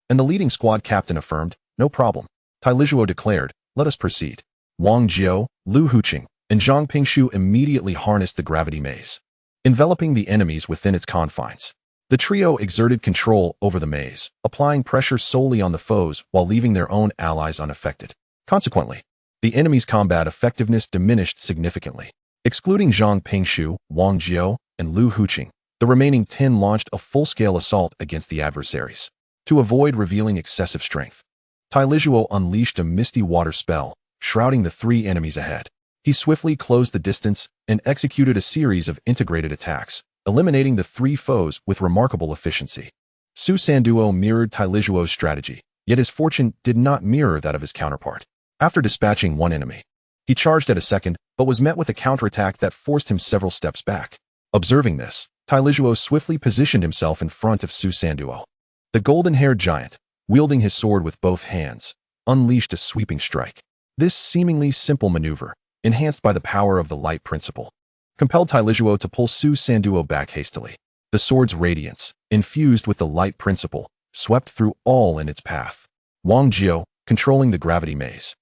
and the leading squad captain affirmed, "No problem." Lisuo declared, "Let us proceed." Wang Jiao, Lu Huqing, and Zhang Pingshu immediately harnessed the gravity maze, enveloping the enemies within its confines. The trio exerted control over the maze, applying pressure solely on the foes while leaving their own allies unaffected. Consequently, the enemy's combat effectiveness diminished significantly. Excluding Zhang Pingshu, Wang Jiao, and Lu Huqing, the remaining 10 launched a full-scale assault against the adversaries. To avoid revealing excessive strength, Lisuo unleashed a misty water spell, shrouding the 3 enemies ahead. He swiftly closed the distance and executed a series of integrated attacks, eliminating the 3 foes with remarkable efficiency. Su Sanduo mirrored Lisuo's strategy, yet his fortune did not mirror that of his counterpart. After dispatching 1 enemy, he charged at a second, but was met with a counterattack that forced him several steps back. Observing this, Lisuo swiftly positioned himself in front of Su Sanduo. The golden-haired giant, wielding his sword with both hands, unleashed a sweeping strike. This seemingly simple maneuver, enhanced by the power of the light principle, compelled Lisuo to pull Su Sanduo back hastily. The sword's radiance, infused with the light principle, swept through all in its path. Wang Jiao, controlling the gravity maze,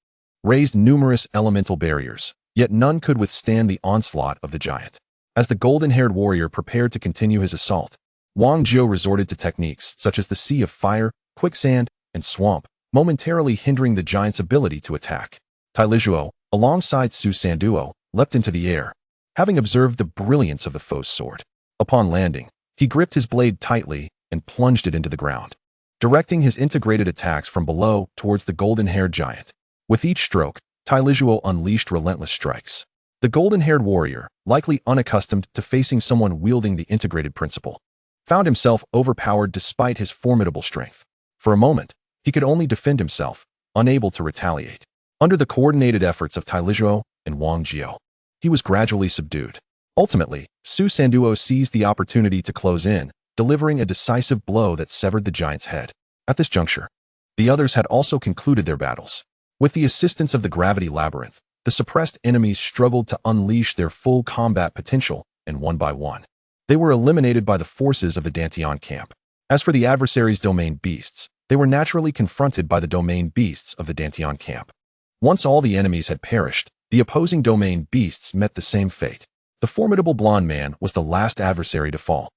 raised numerous elemental barriers, yet none could withstand the onslaught of the giant. As the golden-haired warrior prepared to continue his assault, Wang Jiao resorted to techniques such as the Sea of Fire, Quicksand, and Swamp, momentarily hindering the giant's ability to attack. Tai Lisuo, alongside Su Sanduo, leapt into the air, having observed the brilliance of the foe's sword. Upon landing, he gripped his blade tightly and plunged it into the ground, directing his integrated attacks from below towards the golden-haired giant. With each stroke, Tai Lisuo unleashed relentless strikes. The golden-haired warrior, likely unaccustomed to facing someone wielding the integrated principle, found himself overpowered despite his formidable strength. For a moment, he could only defend himself, unable to retaliate. Under the coordinated efforts of Tai Lisuo and Wang Jiao, he was gradually subdued. Ultimately, Su Sanduo seized the opportunity to close in, delivering a decisive blow that severed the giant's head. At this juncture, the others had also concluded their battles. With the assistance of the gravity labyrinth, the suppressed enemies struggled to unleash their full combat potential, and one by one, they were eliminated by the forces of the Dantian camp. As for the adversary's domain beasts, they were naturally confronted by the domain beasts of the Dantian camp. Once all the enemies had perished, the opposing domain beasts met the same fate. The formidable blonde man was the last adversary to fall.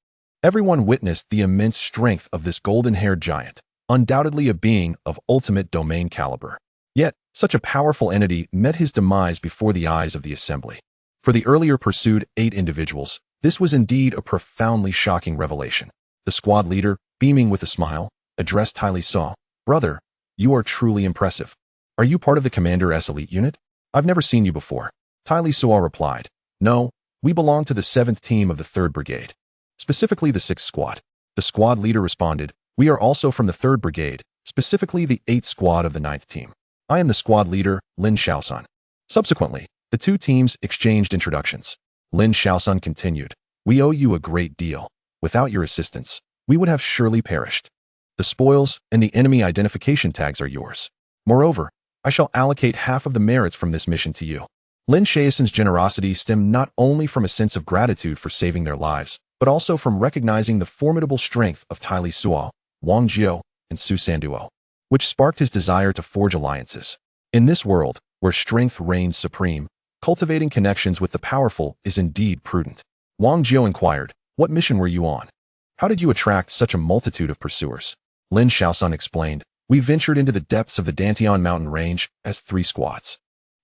Everyone witnessed the immense strength of this golden-haired giant, undoubtedly a being of ultimate domain caliber. Yet, such a powerful entity met his demise before the eyes of the assembly. For the earlier pursued 8 individuals, this was indeed a profoundly shocking revelation. The squad leader, beaming with a smile, addressed Tai Lisuo. "Brother, you are truly impressive. Are you part of the Commander's elite unit? I've never seen you before." Tai Lisuo replied, "No, we belong to the 7th team of the 3rd Brigade, specifically the 6th Squad." The squad leader responded, "We are also from the 3rd Brigade, specifically the 8th Squad of the 9th Team. I am the squad leader, Lin Shaosun." Subsequently, the two teams exchanged introductions. Lin Shaosun continued, "We owe you a great deal. Without your assistance, we would have surely perished. The spoils and the enemy identification tags are yours. Moreover, I shall allocate half of the merits from this mission to you." Lin Shaosun's generosity stemmed not only from a sense of gratitude for saving their lives, but also from recognizing the formidable strength of Tai Lisuo, Wang Jiao, and Su Sanduo, which sparked his desire to forge alliances. In this world, where strength reigns supreme, cultivating connections with the powerful is indeed prudent. Wang Jiao inquired, "What mission were you on? How did you attract such a multitude of pursuers?" Lin Shaosun explained, "We ventured into the depths of the Dantian mountain range as 3 squads.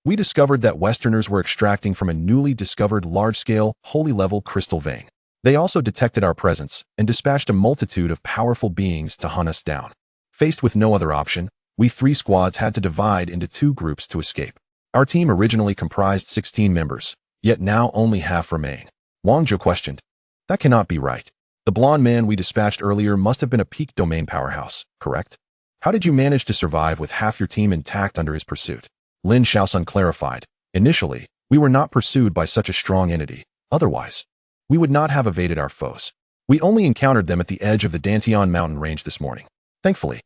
We discovered that Westerners were extracting from a newly discovered large-scale, holy-level crystal vein. They also detected our presence and dispatched a multitude of powerful beings to hunt us down. Faced with no other option, we 3 squads had to divide into 2 groups to escape. Our team originally comprised 16 members, yet now only half remain." Wang Jiao questioned, "That cannot be right. The blonde man we dispatched earlier must have been a peak domain powerhouse, correct? How did you manage to survive with half your team intact under his pursuit?" Lin Shaosun clarified, "Initially, we were not pursued by such a strong entity. Otherwise, we would not have evaded our foes. We only encountered them at the edge of the Dantian mountain range this morning. Thankfully,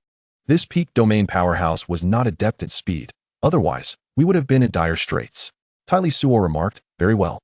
this peak domain powerhouse was not adept at speed. Otherwise, we would have been in dire straits." Tai Lisuo remarked, "Very well.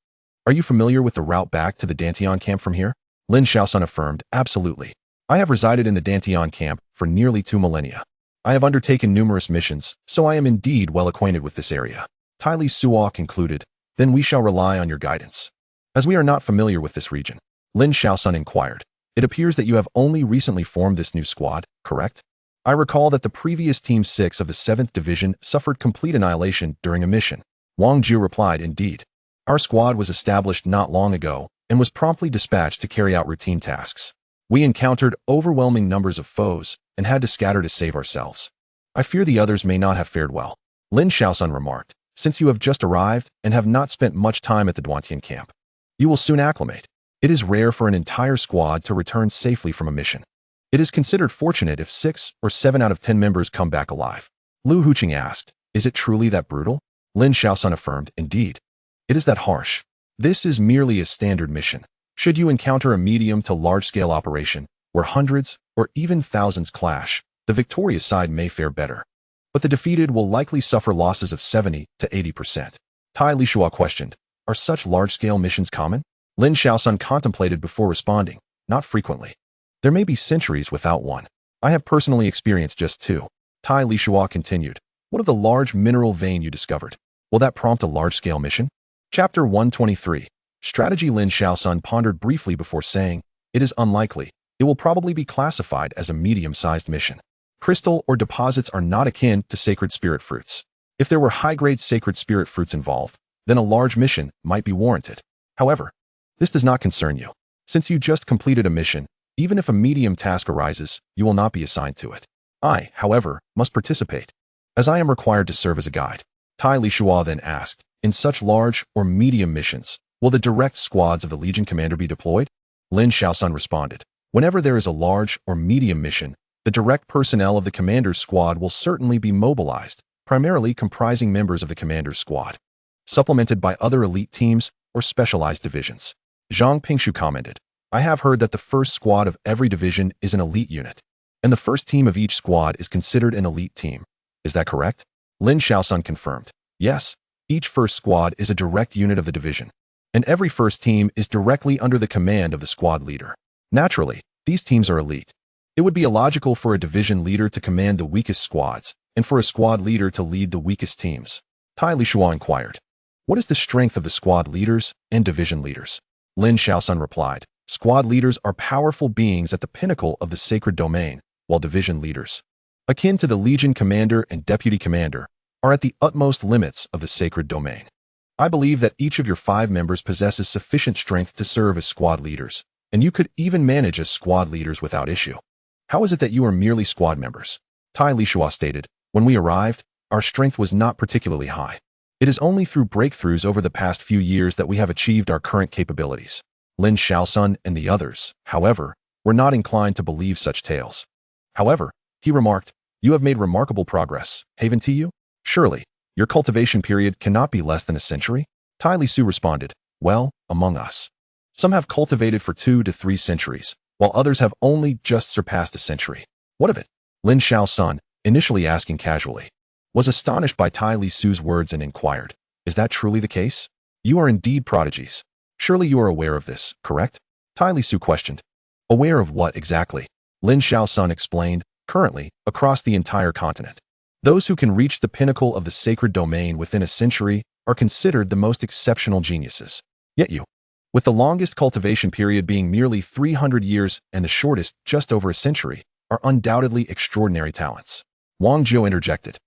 Are you familiar with the route back to the Dantian camp from here?" Lin Shaosun affirmed, "Absolutely. I have resided in the Dantian camp for nearly 2 millennia. I have undertaken numerous missions, so I am indeed well acquainted with this area." Tai Lisuo concluded, "Then we shall rely on your guidance." "As we are not familiar with this region," Lin Shaosun inquired, "it appears that you have only recently formed this new squad, correct? I recall that the previous Team 6 of the 7th Division suffered complete annihilation during a mission." Wang Jiao replied, "Indeed. Our squad was established not long ago and was promptly dispatched to carry out routine tasks. We encountered overwhelming numbers of foes and had to scatter to save ourselves. I fear the others may not have fared well." Lin Shaosun remarked, "Since you have just arrived and have not spent much time at the Dantian camp, you will soon acclimate. It is rare for an entire squad to return safely from a mission. It is considered fortunate if 6 or 7 out of 10 members come back alive." Lu Huqing asked, "Is it truly that brutal?" Lin Shaosun affirmed, "Indeed. It is that harsh. This is merely a standard mission. Should you encounter a medium to large-scale operation, where hundreds or even thousands clash, the victorious side may fare better. But the defeated will likely suffer losses of 70 to 80%. Tai Lisuo questioned, "Are such large-scale missions common?" Lin Shaosun contemplated before responding, "Not frequently. There may be centuries without one. I have personally experienced just 2. Tai Lisuo continued. What of the large mineral vein you discovered? Will that prompt a large-scale mission? Chapter 123. Strategy. Lin Shaosun pondered briefly before saying, it is unlikely. It will probably be classified as a medium-sized mission. Crystal or deposits are not akin to sacred spirit fruits. If there were high-grade sacred spirit fruits involved, then a large mission might be warranted. However, this does not concern you. Since you just completed a mission, even if a medium task arises, you will not be assigned to it. I, however, must participate, as I am required to serve as a guide. Tai Lisuo then asked, in such large or medium missions, will the direct squads of the Legion commander be deployed? Lin Shaosun responded, whenever there is a large or medium mission, the direct personnel of the commander's squad will certainly be mobilized, primarily comprising members of the commander's squad, supplemented by other elite teams or specialized divisions. Zhang Pingshu commented, I have heard that the first squad of every division is an elite unit, and the first team of each squad is considered an elite team. Is that correct? Lin Shaosun confirmed. Yes, each first squad is a direct unit of the division, and every first team is directly under the command of the squad leader. Naturally, these teams are elite. It would be illogical for a division leader to command the weakest squads, and for a squad leader to lead the weakest teams. Tai Lisuo inquired, what is the strength of the squad leaders and division leaders? Lin Shaosun replied, squad leaders are powerful beings at the pinnacle of the sacred domain, while division leaders, akin to the Legion commander and deputy commander, are at the utmost limits of the sacred domain. I believe that each of your 5 members possesses sufficient strength to serve as squad leaders, and you could even manage as squad leaders without issue. How is it that you are merely squad members? Tai Lisuo stated, when we arrived, our strength was not particularly high. It is only through breakthroughs over the past few years that we have achieved our current capabilities. Lin Shaosun and the others, however, were not inclined to believe such tales. However, he remarked, you have made remarkable progress, haven't you? Surely, your cultivation period cannot be less than a century? Tai Lisuo responded, well, among us. Some have cultivated for 2 to 3 centuries, while others have only just surpassed a century. What of it? Lin Shaosun, initially asking casually, was astonished by Tai Lisuo's words and inquired, is that truly the case? You are indeed prodigies. Surely you are aware of this, correct? Tai Lisuo questioned. Aware of what exactly? Lin Shaosun explained, currently, across the entire continent, those who can reach the pinnacle of the sacred domain within a century are considered the most exceptional geniuses. Yet you, with the longest cultivation period being merely 300 years and the shortest just over a century, are undoubtedly extraordinary talents. Wang Jiu interjected.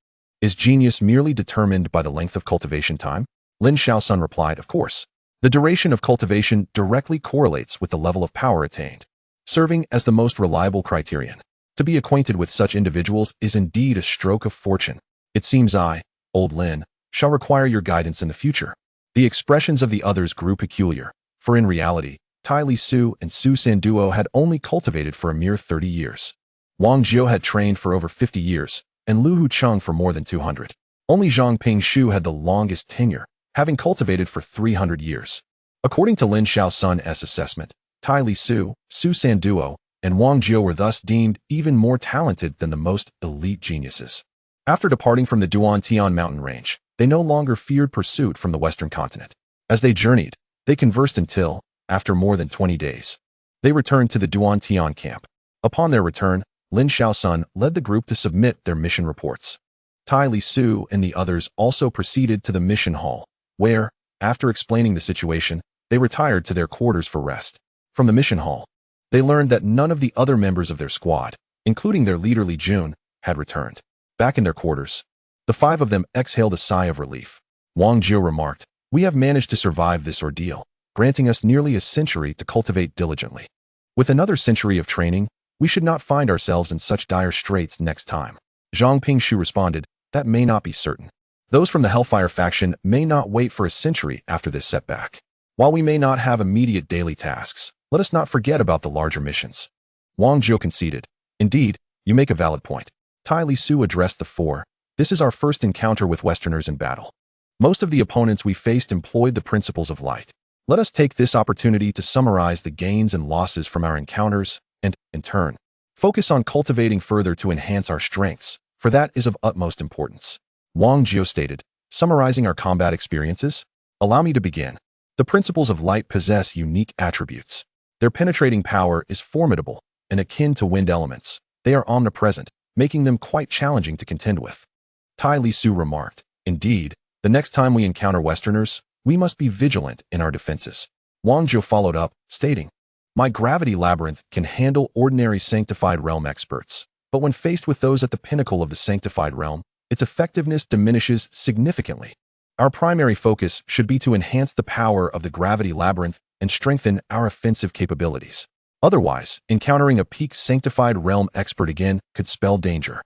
Is genius merely determined by the length of cultivation time? Lin Shaosun replied, of course. The duration of cultivation directly correlates with the level of power attained, serving as the most reliable criterion. To be acquainted with such individuals is indeed a stroke of fortune. It seems I, old Lin, shall require your guidance in the future. The expressions of the others grew peculiar, for in reality, Tai Lisuo and Su Sanduo had only cultivated for a mere 30 years. Wang Jiu had trained for over 50 years, and Lu Hucheng for more than 200. Only Zhang Pingshu had the longest tenure, having cultivated for 300 years. According to Lin Shaosun's assessment, Tai Lisuo, Su Sanduo, and Wang Jiu were thus deemed even more talented than the most elite geniuses. After departing from the Duantian mountain range, they no longer feared pursuit from the western continent. As they journeyed, they conversed until, after more than 20 days, they returned to the Duantian camp. Upon their return, Lin Shaosun led the group to submit their mission reports. Tai Lisuo and the others also proceeded to the mission hall, where, after explaining the situation, they retired to their quarters for rest. From the mission hall, they learned that none of the other members of their squad, including their leader Li Jun, had returned. Back in their quarters, the 5 of them exhaled a sigh of relief. Wang Jiu remarked, we have managed to survive this ordeal, granting us nearly a century to cultivate diligently. With another century of training, we should not find ourselves in such dire straits next time. Zhang Pingshu responded, that may not be certain. Those from the Hellfire faction may not wait for a century after this setback. While we may not have immediate daily tasks, let us not forget about the larger missions. Wang Jiu conceded. Indeed, you make a valid point. Tai Lisuo addressed the 4. This is our first encounter with Westerners in battle. Most of the opponents we faced employed the principles of light. Let us take this opportunity to summarize the gains and losses from our encounters and, in turn, focus on cultivating further to enhance our strengths, for that is of utmost importance. Wang Jiu stated, summarizing our combat experiences, allow me to begin. The principles of light possess unique attributes. Their penetrating power is formidable and akin to wind elements. They are omnipresent, making them quite challenging to contend with. Tai Lisuo remarked, "Indeed, the next time we encounter Westerners, we must be vigilant in our defenses." Wang Jiu followed up, stating, "My gravity labyrinth can handle ordinary sanctified realm experts, but when faced with those at the pinnacle of the sanctified realm, its effectiveness diminishes significantly. Our primary focus should be to enhance the power of the gravity labyrinth and strengthen our offensive capabilities. Otherwise, encountering a peak sanctified realm expert again could spell danger."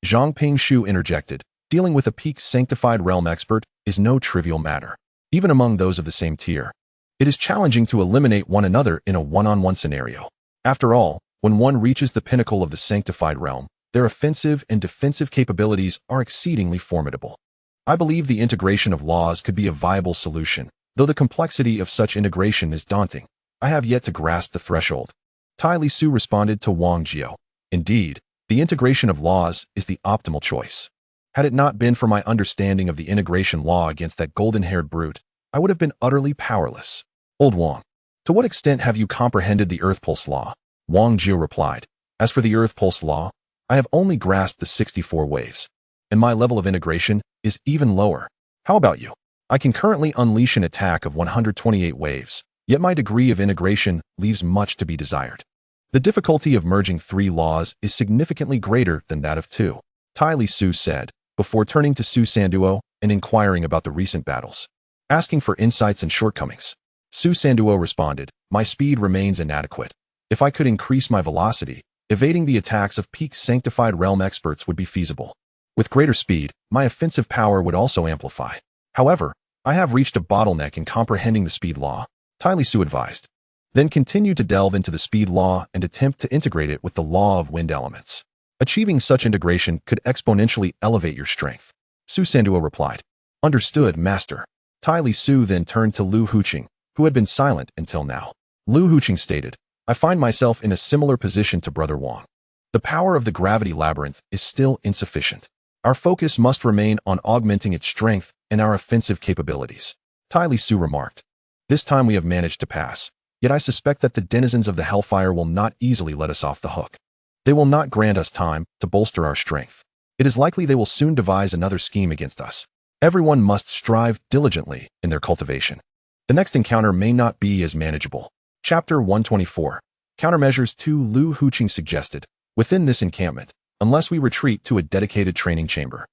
Zhang Pingshu interjected, "Dealing with a peak sanctified realm expert is no trivial matter, even among those of the same tier. It is challenging to eliminate one another in a one-on-one scenario. After all, when one reaches the pinnacle of the sanctified realm, their offensive and defensive capabilities are exceedingly formidable. I believe the integration of laws could be a viable solution, though the complexity of such integration is daunting. I have yet to grasp the threshold." Tai Lisuo responded to Wang Jiu, "Indeed, the integration of laws is the optimal choice. Had it not been for my understanding of the integration law against that golden-haired brute, I would have been utterly powerless." "Old Wang, to what extent have you comprehended the Earth Pulse Law?" Wang Jiu replied, "As for the Earth Pulse Law, I have only grasped the 64 waves, and my level of integration is even lower. How about you? I can currently unleash an attack of 128 waves, yet my degree of integration leaves much to be desired. The difficulty of merging 3 laws is significantly greater than that of 2, Tai Lisuo said, before turning to Su Sanduo and inquiring about the recent battles, asking for insights and shortcomings. Su Sanduo responded, "My speed remains inadequate. If I could increase my velocity, evading the attacks of peak sanctified realm experts would be feasible. With greater speed, my offensive power would also amplify. However, I have reached a bottleneck in comprehending the speed law," Tai Lisuo advised. "Then continue to delve into the speed law and attempt to integrate it with the law of wind elements. Achieving such integration could exponentially elevate your strength." Su Sanduo replied, "Understood, master." Tai Lisuo then turned to Lu Huqing, who had been silent until now. Lu Huqing stated, "I find myself in a similar position to Brother Wang. The power of the gravity labyrinth is still insufficient. Our focus must remain on augmenting its strength and our offensive capabilities." Tai Lisuo remarked, "This time we have managed to pass, yet I suspect that the denizens of the Hellfire will not easily let us off the hook. They will not grant us time to bolster our strength. It is likely they will soon devise another scheme against us. Everyone must strive diligently in their cultivation. The next encounter may not be as manageable." Chapter 124. Countermeasures 2. Lu Huqing suggested, "Within this encampment, unless we retreat to a dedicated training chamber.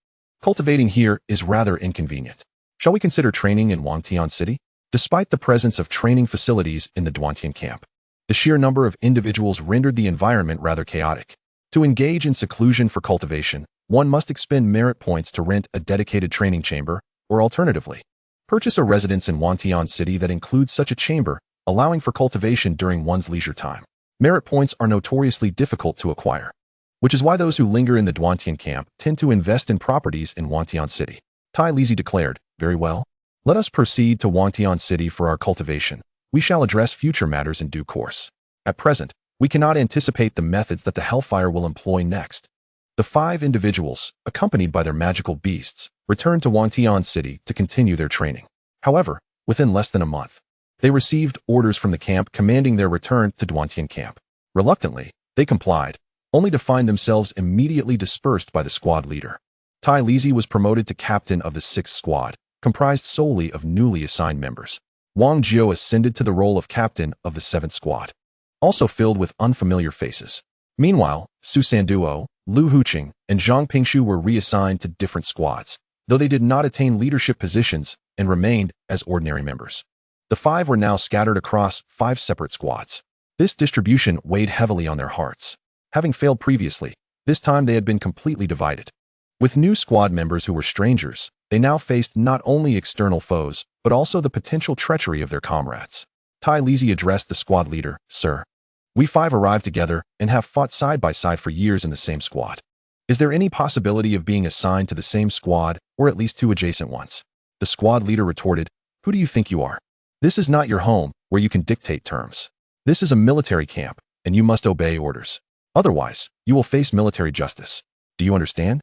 Cultivating here is rather inconvenient. Shall we consider training in Wangtian City?" Despite the presence of training facilities in the Duantian camp, the sheer number of individuals rendered the environment rather chaotic. To engage in seclusion for cultivation, one must expend merit points to rent a dedicated training chamber, or alternatively, purchase a residence in Wangtian City that includes such a chamber, allowing for cultivation during one's leisure time. Merit points are notoriously difficult to acquire, which is why those who linger in the Duantian camp tend to invest in properties in Wangtian City. Tai Lisuo declared, "Very well. Let us proceed to Wangtian City for our cultivation. We shall address future matters in due course. At present, we cannot anticipate the methods that the Hellfire will employ next." The 5 individuals, accompanied by their magical beasts, returned to Wangtian City to continue their training. However, within less than a month, they received orders from the camp commanding their return to Duantian camp. Reluctantly, they complied, only to find themselves immediately dispersed by the squad leader. Tai Lisuo was promoted to captain of the 6th squad, comprised solely of newly assigned members. Wang Jiu ascended to the role of captain of the 7th squad, also filled with unfamiliar faces. Meanwhile, Su Sanduo, Lu Huqing, and Zhang Pingshu were reassigned to different squads, though they did not attain leadership positions and remained as ordinary members. The 5 were now scattered across 5 separate squads. This distribution weighed heavily on their hearts. Having failed previously, this time they had been completely divided. With new squad members who were strangers, they now faced not only external foes, but also the potential treachery of their comrades. Tai Lisuo addressed the squad leader, "Sir, we 5 arrived together and have fought side by side for years in the same squad. Is there any possibility of being assigned to the same squad, or at least 2 adjacent ones?" The squad leader retorted, "Who do you think you are? This is not your home, where you can dictate terms. This is a military camp, and you must obey orders. Otherwise, you will face military justice. Do you understand?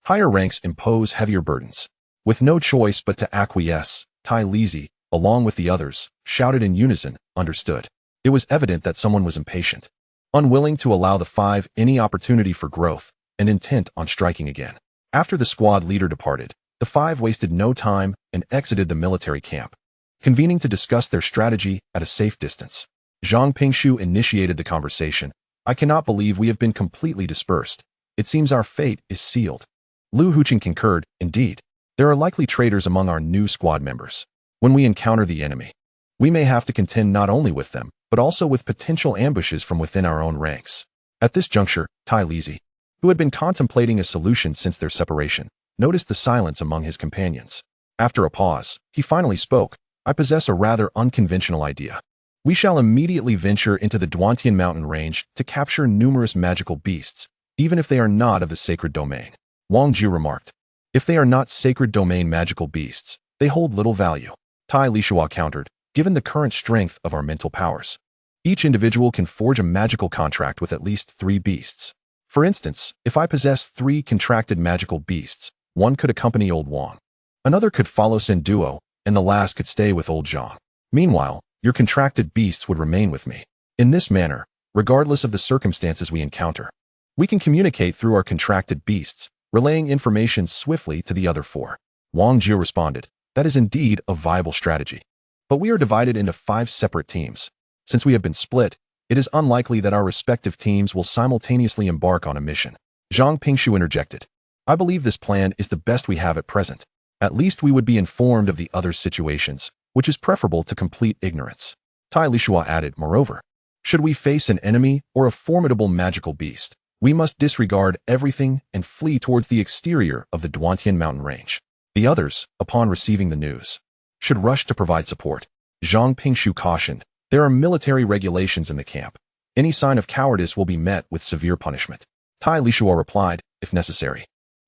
Higher ranks impose heavier burdens." With no choice but to acquiesce, Tai Lisuo, along with the others, shouted in unison, "Understood." It was evident that someone was impatient, unwilling to allow the 5 any opportunity for growth, and intent on striking again. After the squad leader departed, the five wasted no time and exited the military camp, convening to discuss their strategy at a safe distance. Zhang Pingshu initiated the conversation. I cannot believe we have been completely dispersed. It seems our fate is sealed. Lu Huqing concurred. Indeed, there are likely traitors among our new squad members. When we encounter the enemy, we may have to contend not only with them, but also with potential ambushes from within our own ranks. At this juncture, Tai Lisi, who had been contemplating a solution since their separation, noticed the silence among his companions. After a pause, he finally spoke. I possess a rather unconventional idea. We shall immediately venture into the Duantian mountain range to capture numerous magical beasts, even if they are not of the sacred domain. Wang Jiu remarked. If they are not sacred domain magical beasts, they hold little value. Tai Lisuo countered. Given the current strength of our mental powers, each individual can forge a magical contract with at least 3 beasts. For instance, if I possess 3 contracted magical beasts, one could accompany old Wang, another could follow Sen Duo, and the last could stay with old Zhang. Meanwhile, your contracted beasts would remain with me. In this manner, regardless of the circumstances we encounter, we can communicate through our contracted beasts, relaying information swiftly to the other 4. Wang Jiu responded, that is indeed a viable strategy. But we are divided into 5 separate teams. Since we have been split, it is unlikely that our respective teams will simultaneously embark on a mission. Zhang Pingshu interjected. I believe this plan is the best we have at present. At least we would be informed of the other situations, which is preferable to complete ignorance. Tai Lisuo added, moreover, should we face an enemy or a formidable magical beast, we must disregard everything and flee towards the exterior of the Duantian mountain range. The others, upon receiving the news, should rush to provide support. Zhang Pingshu cautioned, there are military regulations in the camp. Any sign of cowardice will be met with severe punishment. Tai Lisuo replied, if necessary,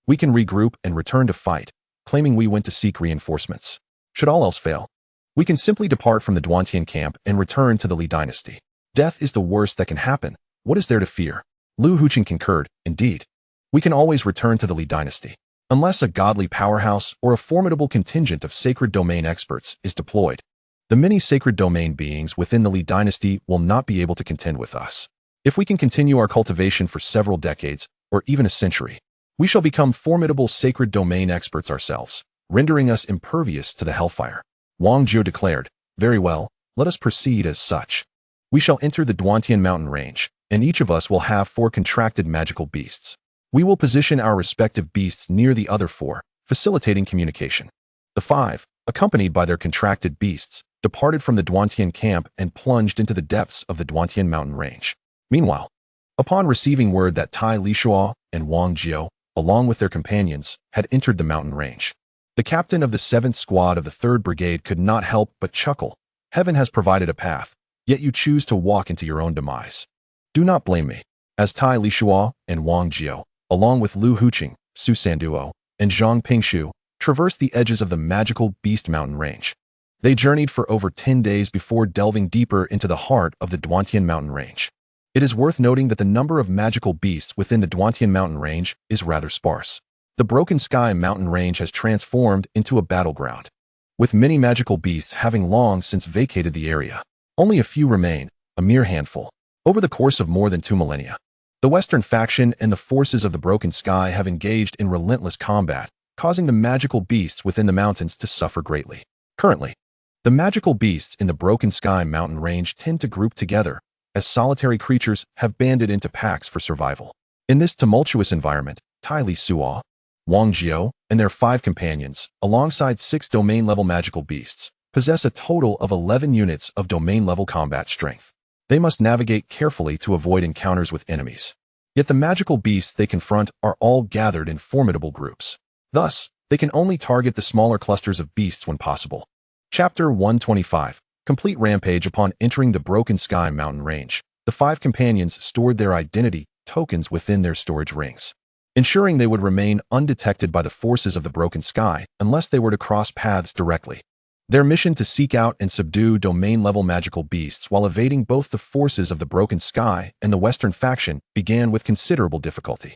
we can regroup and return to fight, claiming we went to seek reinforcements. Should all else fail, we can simply depart from the Duantian camp and return to the Li dynasty. Death is the worst that can happen. What is there to fear? Lu Huqing concurred. Indeed, we can always return to the Li dynasty, unless a godly powerhouse or a formidable contingent of sacred domain experts is deployed. The many sacred domain beings within the Li dynasty will not be able to contend with us. If we can continue our cultivation for several decades, or even a century, we shall become formidable sacred domain experts ourselves, rendering us impervious to the hellfire. Wang Jiu declared, very well, let us proceed as such. We shall enter the Duantian mountain range, and each of us will have 4 contracted magical beasts. We will position our respective beasts near the other 4, facilitating communication. The 5, accompanied by their contracted beasts, departed from the Duantian camp and plunged into the depths of the Duantian mountain range. Meanwhile, upon receiving word that Tai Lisuo and Wang Jiu, along with their companions, had entered the mountain range, the captain of the 7th Squad of the 3rd Brigade could not help but chuckle. Heaven has provided a path, yet you choose to walk into your own demise. Do not blame me. As Tai Lisuo and Wang Jiu, along with Lu Huqing, Su Sanduo, and Zhang Pingshu, traversed the edges of the magical Beast Mountain range. They journeyed for over 10 days before delving deeper into the heart of the Duantian mountain range. It is worth noting that the number of magical beasts within the Duantian mountain range is rather sparse. The Broken Sky mountain range has transformed into a battleground, with many magical beasts having long since vacated the area. Only a few remain, a mere handful. Over the course of more than 2 millennia, the Western faction and the forces of the Broken Sky have engaged in relentless combat, causing the magical beasts within the mountains to suffer greatly. Currently, the magical beasts in the Broken Sky mountain range tend to group together, as solitary creatures have banded into packs for survival. In this tumultuous environment, Tai Lisuo, Wang Jiu, and their 5 companions, alongside 6 domain-level magical beasts, possess a total of 11 units of domain-level combat strength. They must navigate carefully to avoid encounters with enemies. Yet the magical beasts they confront are all gathered in formidable groups. Thus, they can only target the smaller clusters of beasts when possible. Chapter 125. Complete rampage. Upon entering the Broken Sky mountain range, the 5 companions stored their identity tokens within their storage rings, ensuring they would remain undetected by the forces of the Broken Sky unless they were to cross paths directly. Their mission to seek out and subdue domain-level magical beasts while evading both the forces of the Broken Sky and the Western faction began with considerable difficulty.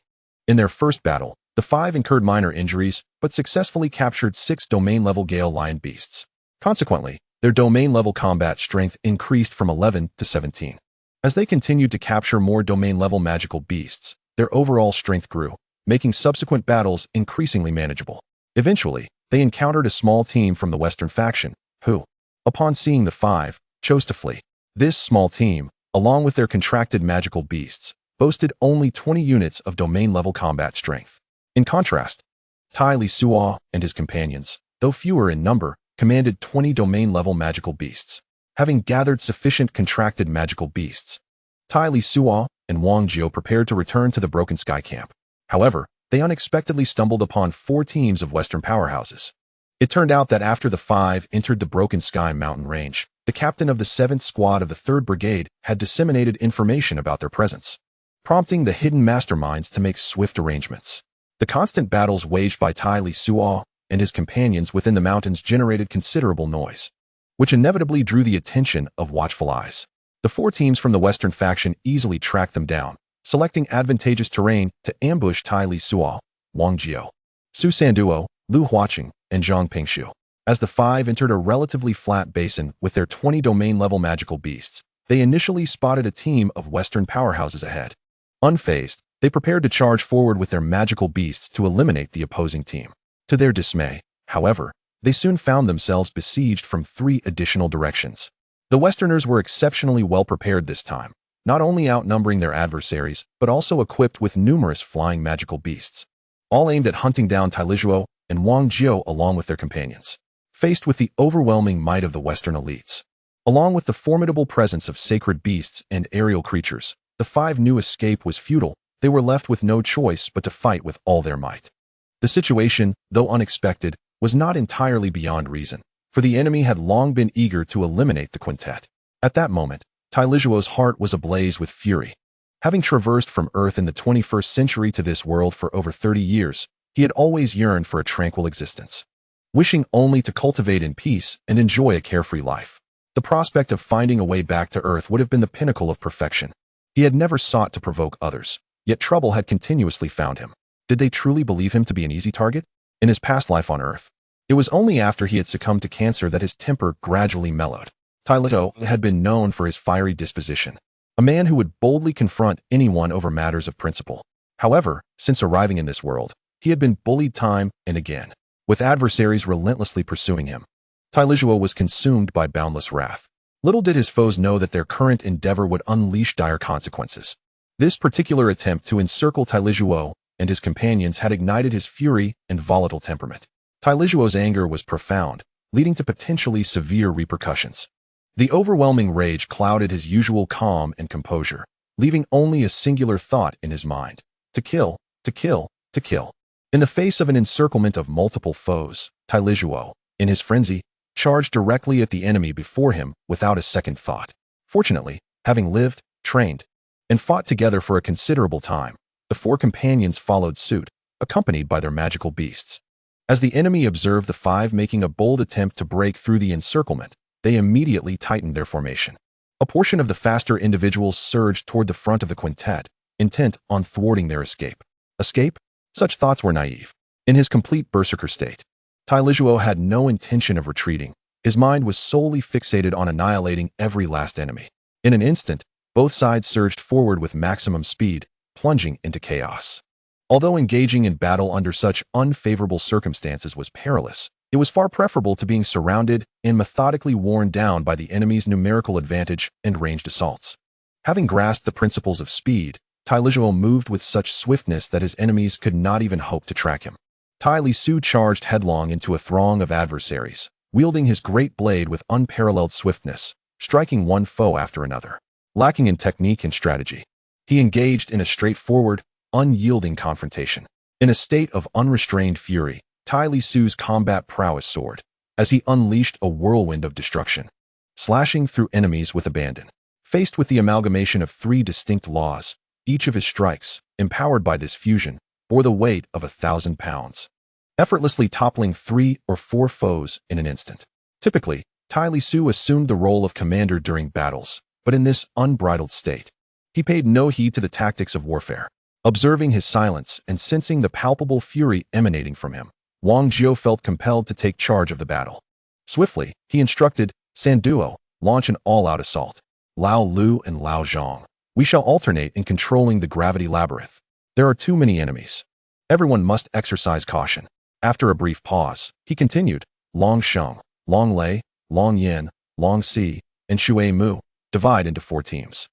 In their first battle, the 5 incurred minor injuries but successfully captured 6 domain-level Gale Lion beasts. Consequently, their domain-level combat strength increased from 11 to 17. As they continued to capture more domain-level magical beasts, their overall strength grew, making subsequent battles increasingly manageable. Eventually, they encountered a small team from the Western faction, who, upon seeing the five, chose to flee. This small team, along with their contracted magical beasts, boasted only 20 units of domain-level combat strength. In contrast, Tai Lisuo and his companions, though fewer in number, commanded 20 domain-level magical beasts. Having gathered sufficient contracted magical beasts, Tai Lisuo and Wang Jiao prepared to return to the Broken Sky camp. However, they unexpectedly stumbled upon 4 teams of Western powerhouses. It turned out that after the 5 entered the Broken Sky mountain range, the captain of the 7th Squad of the 3rd Brigade had disseminated information about their presence, prompting the hidden masterminds to make swift arrangements. The constant battles waged by Tai Lisuo and his companions within the mountains generated considerable noise, which inevitably drew the attention of watchful eyes. The 4 teams from the Western faction easily tracked them down, selecting advantageous terrain to ambush Tai Lisuo, Wang Jiao, Su Sanduo, Lu Huaqing, and Zhang Pingshu. As the 5 entered a relatively flat basin with their 20 domain-level magical beasts, they initially spotted a team of Western powerhouses ahead. Unfazed, they prepared to charge forward with their magical beasts to eliminate the opposing team. To their dismay, however, they soon found themselves besieged from 3 additional directions. The Westerners were exceptionally well prepared this time, not only outnumbering their adversaries, but also equipped with numerous flying magical beasts, all aimed at hunting down Tai Lisuo and Wang Jiao along with their companions. Faced with the overwhelming might of the Western elites, along with the formidable presence of sacred beasts and aerial creatures, the 5 knew escape was futile. They were left with no choice but to fight with all their might. The situation, though unexpected, was not entirely beyond reason, for the enemy had long been eager to eliminate the quintet. At that moment, Tai Lisuo's heart was ablaze with fury. Having traversed from Earth in the 21st century to this world for over 30 years, he had always yearned for a tranquil existence, wishing only to cultivate in peace and enjoy a carefree life. The prospect of finding a way back to Earth would have been the pinnacle of perfection. He had never sought to provoke others, yet trouble had continuously found him. Did they truly believe him to be an easy target? In his past life on Earth, it was only after he had succumbed to cancer that his temper gradually mellowed. Tai Lisuo had been known for his fiery disposition, a man who would boldly confront anyone over matters of principle. However, since arriving in this world, he had been bullied time and again, with adversaries relentlessly pursuing him. Tai Lisuo was consumed by boundless wrath. Little did his foes know that their current endeavor would unleash dire consequences. This particular attempt to encircle Tai Lisuo and his companions had ignited his fury and volatile temperament. Tai Lisuo's anger was profound, leading to potentially severe repercussions. The overwhelming rage clouded his usual calm and composure, leaving only a singular thought in his mind: to kill, to kill, to kill. In the face of an encirclement of multiple foes, Tai Lisuo, in his frenzy, charged directly at the enemy before him without a second thought. Fortunately, having lived, trained, and fought together for a considerable time, the 4 companions followed suit, accompanied by their magical beasts. As the enemy observed the 5 making a bold attempt to break through the encirclement, they immediately tightened their formation. A portion of the faster individuals surged toward the front of the quintet, intent on thwarting their escape. Escape? Such thoughts were naive. In his complete berserker state, Tai Lisuo had no intention of retreating. His mind was solely fixated on annihilating every last enemy. In an instant, both sides surged forward with maximum speed, plunging into chaos. Although engaging in battle under such unfavorable circumstances was perilous, it was far preferable to being surrounded and methodically worn down by the enemy's numerical advantage and ranged assaults. Having grasped the principles of speed, Tai Lisuo moved with such swiftness that his enemies could not even hope to track him. Tai Lisuo charged headlong into a throng of adversaries, wielding his great blade with unparalleled swiftness, striking one foe after another. Lacking in technique and strategy, he engaged in a straightforward, unyielding confrontation. In a state of unrestrained fury, Tai Lisuo's combat prowess soared, as he unleashed a whirlwind of destruction, slashing through enemies with abandon. Faced with the amalgamation of 3 distinct laws, each of his strikes, empowered by this fusion, bore the weight of 1,000 pounds, effortlessly toppling 3 or 4 foes in an instant. Typically, Tai Lisuo assumed the role of commander during battles, but in this unbridled state, he paid no heed to the tactics of warfare. Observing his silence and sensing the palpable fury emanating from him, Wang Jiao felt compelled to take charge of the battle. Swiftly, he instructed Sanduo, launch an all-out assault. Lao Lu and Lao Zhang, we shall alternate in controlling the gravity labyrinth. There are too many enemies. Everyone must exercise caution. After a brief pause, he continued, Long Sheng, Long Lei, Long Yin, Long Si, and Shui Mu, divide into 4 teams.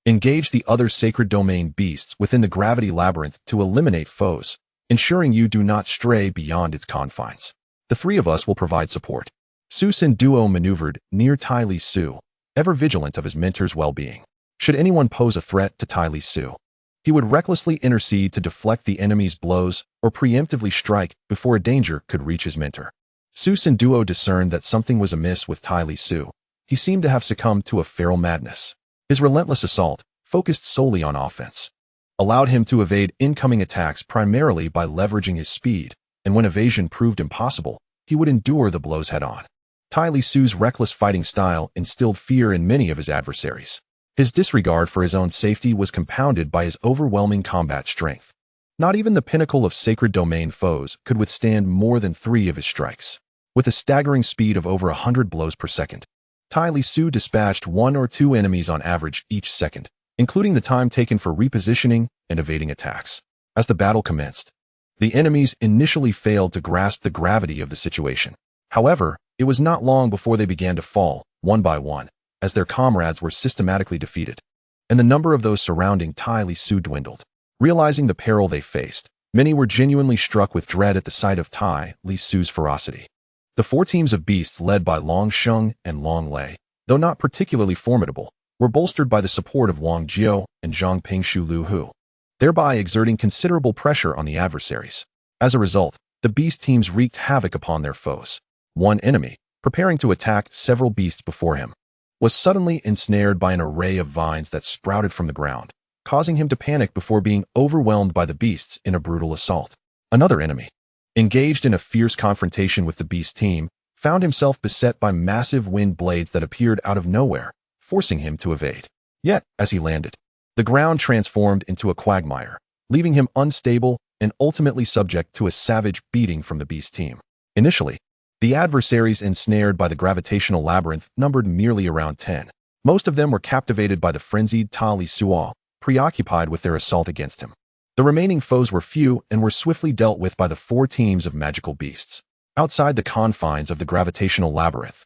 Engage the other sacred domain beasts within the gravity labyrinth to eliminate foes, ensuring you do not stray beyond its confines. The 3 of us will provide support. Su Sin Duo maneuvered near Tai Lisuo, ever vigilant of his mentor's well-being. Should anyone pose a threat to Tai Lisuo, he would recklessly intercede to deflect the enemy's blows or preemptively strike before a danger could reach his mentor. Su Sin Duo discerned that something was amiss with Tai Lisuo. He seemed to have succumbed to a feral madness. His relentless assault, focused solely on offense, allowed him to evade incoming attacks primarily by leveraging his speed, and when evasion proved impossible, he would endure the blows head-on. Tai Lisuo's reckless fighting style instilled fear in many of his adversaries. His disregard for his own safety was compounded by his overwhelming combat strength. Not even the pinnacle of sacred domain foes could withstand more than 3 of his strikes. With a staggering speed of over 100 blows per second, Tai Lisuo dispatched 1 or 2 enemies on average each second, including the time taken for repositioning and evading attacks. As the battle commenced, the enemies initially failed to grasp the gravity of the situation. However, it was not long before they began to fall, one by one, as their comrades were systematically defeated, and the number of those surrounding Tai Lisuo dwindled. Realizing the peril they faced, many were genuinely struck with dread at the sight of Tai Lisuo's ferocity. The 4 teams of beasts led by Long Sheng and Long Lei, though not particularly formidable, were bolstered by the support of Wang Jiao and Zhang Pingshu Lu Hu, thereby exerting considerable pressure on the adversaries. As a result, the beast teams wreaked havoc upon their foes. One enemy, preparing to attack several beasts before him, was suddenly ensnared by an array of vines that sprouted from the ground, causing him to panic before being overwhelmed by the beasts in a brutal assault. Another enemy, engaged in a fierce confrontation with the beast team, found himself beset by massive wind blades that appeared out of nowhere, forcing him to evade. Yet, as he landed, the ground transformed into a quagmire, leaving him unstable and ultimately subject to a savage beating from the beast team. Initially, the adversaries ensnared by the gravitational labyrinth numbered merely around 10. Most of them were captivated by the frenzied Tai Lisuo, preoccupied with their assault against him. The remaining foes were few and were swiftly dealt with by the 4 teams of magical beasts. Outside the confines of the gravitational labyrinth,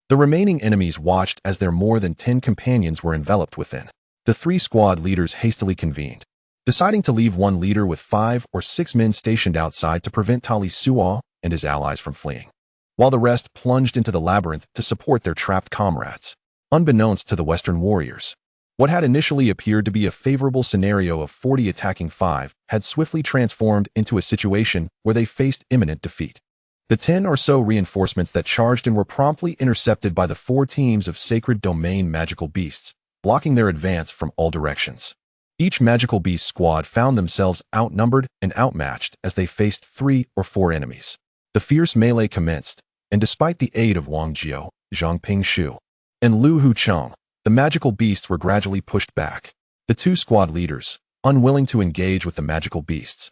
the remaining enemies watched as their more than 10 companions were enveloped within. The 3 squad leaders hastily convened, deciding to leave one leader with 5 or 6 men stationed outside to prevent Tai Lisuo and his allies from fleeing, while the rest plunged into the labyrinth to support their trapped comrades. Unbeknownst to the Western warriors, what had initially appeared to be a favorable scenario of 40 attacking 5 had swiftly transformed into a situation where they faced imminent defeat. The 10 or so reinforcements that charged in were promptly intercepted by the 4 teams of sacred domain magical beasts, blocking their advance from all directions. Each magical beast squad found themselves outnumbered and outmatched as they faced 3 or 4 enemies. The fierce melee commenced, and despite the aid of Wang Jiao, Zhang Pingshu, and Lu Hucheng, the magical beasts were gradually pushed back. The 2 squad leaders, unwilling to engage with the magical beasts,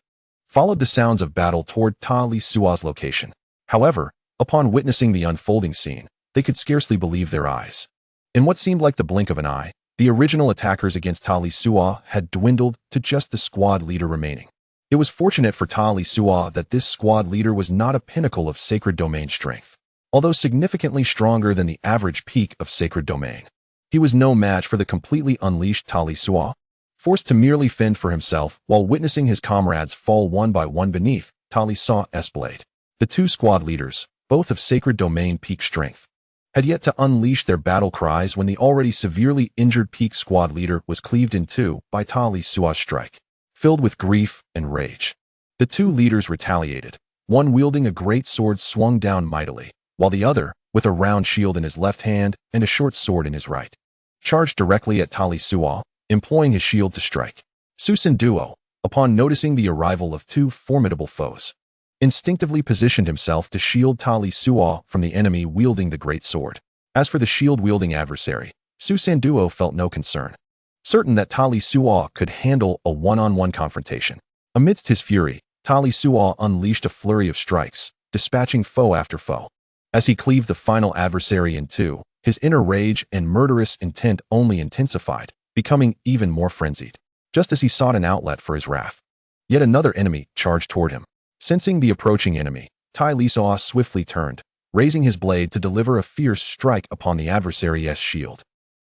followed the sounds of battle toward Tai Lisuo's location. However, upon witnessing the unfolding scene, they could scarcely believe their eyes. In what seemed like the blink of an eye, the original attackers against Tai Lisuo had dwindled to just the squad leader remaining. It was fortunate for Tai Lisuo that this squad leader was not a pinnacle of sacred domain strength. Although significantly stronger than the average peak of sacred domain, he was no match for the completely unleashed Tai Lisuo, forced to merely fend for himself while witnessing his comrades fall one by one beneath Tai Lisuo's blade. The 2 squad leaders, both of sacred domain peak strength, had yet to unleash their battle cries when the already severely injured peak squad leader was cleaved in 2 by Tai Lisuo's strike. Filled with grief and rage, the 2 leaders retaliated, one wielding a great sword swung down mightily, while the other, with a round shield in his left hand and a short sword in his right, charged directly at Tai Lisuo, employing his shield to strike. Su Sin Duo, upon noticing the arrival of 2 formidable foes, instinctively positioned himself to shield Tai Lisuo from the enemy wielding the great sword. As for the shield-wielding adversary, Su Sin Duo felt no concern, certain that Tai Lisuo could handle a one-on-one confrontation. Amidst his fury, Tai Lisuo unleashed a flurry of strikes, dispatching foe after foe. As he cleaved the final adversary in 2, his inner rage and murderous intent only intensified, becoming even more frenzied. Just as he sought an outlet for his wrath, Yet another enemy charged toward him. Sensing the approaching enemy, Tai Lisuo swiftly turned, raising his blade to deliver a fierce strike upon the adversary's shield.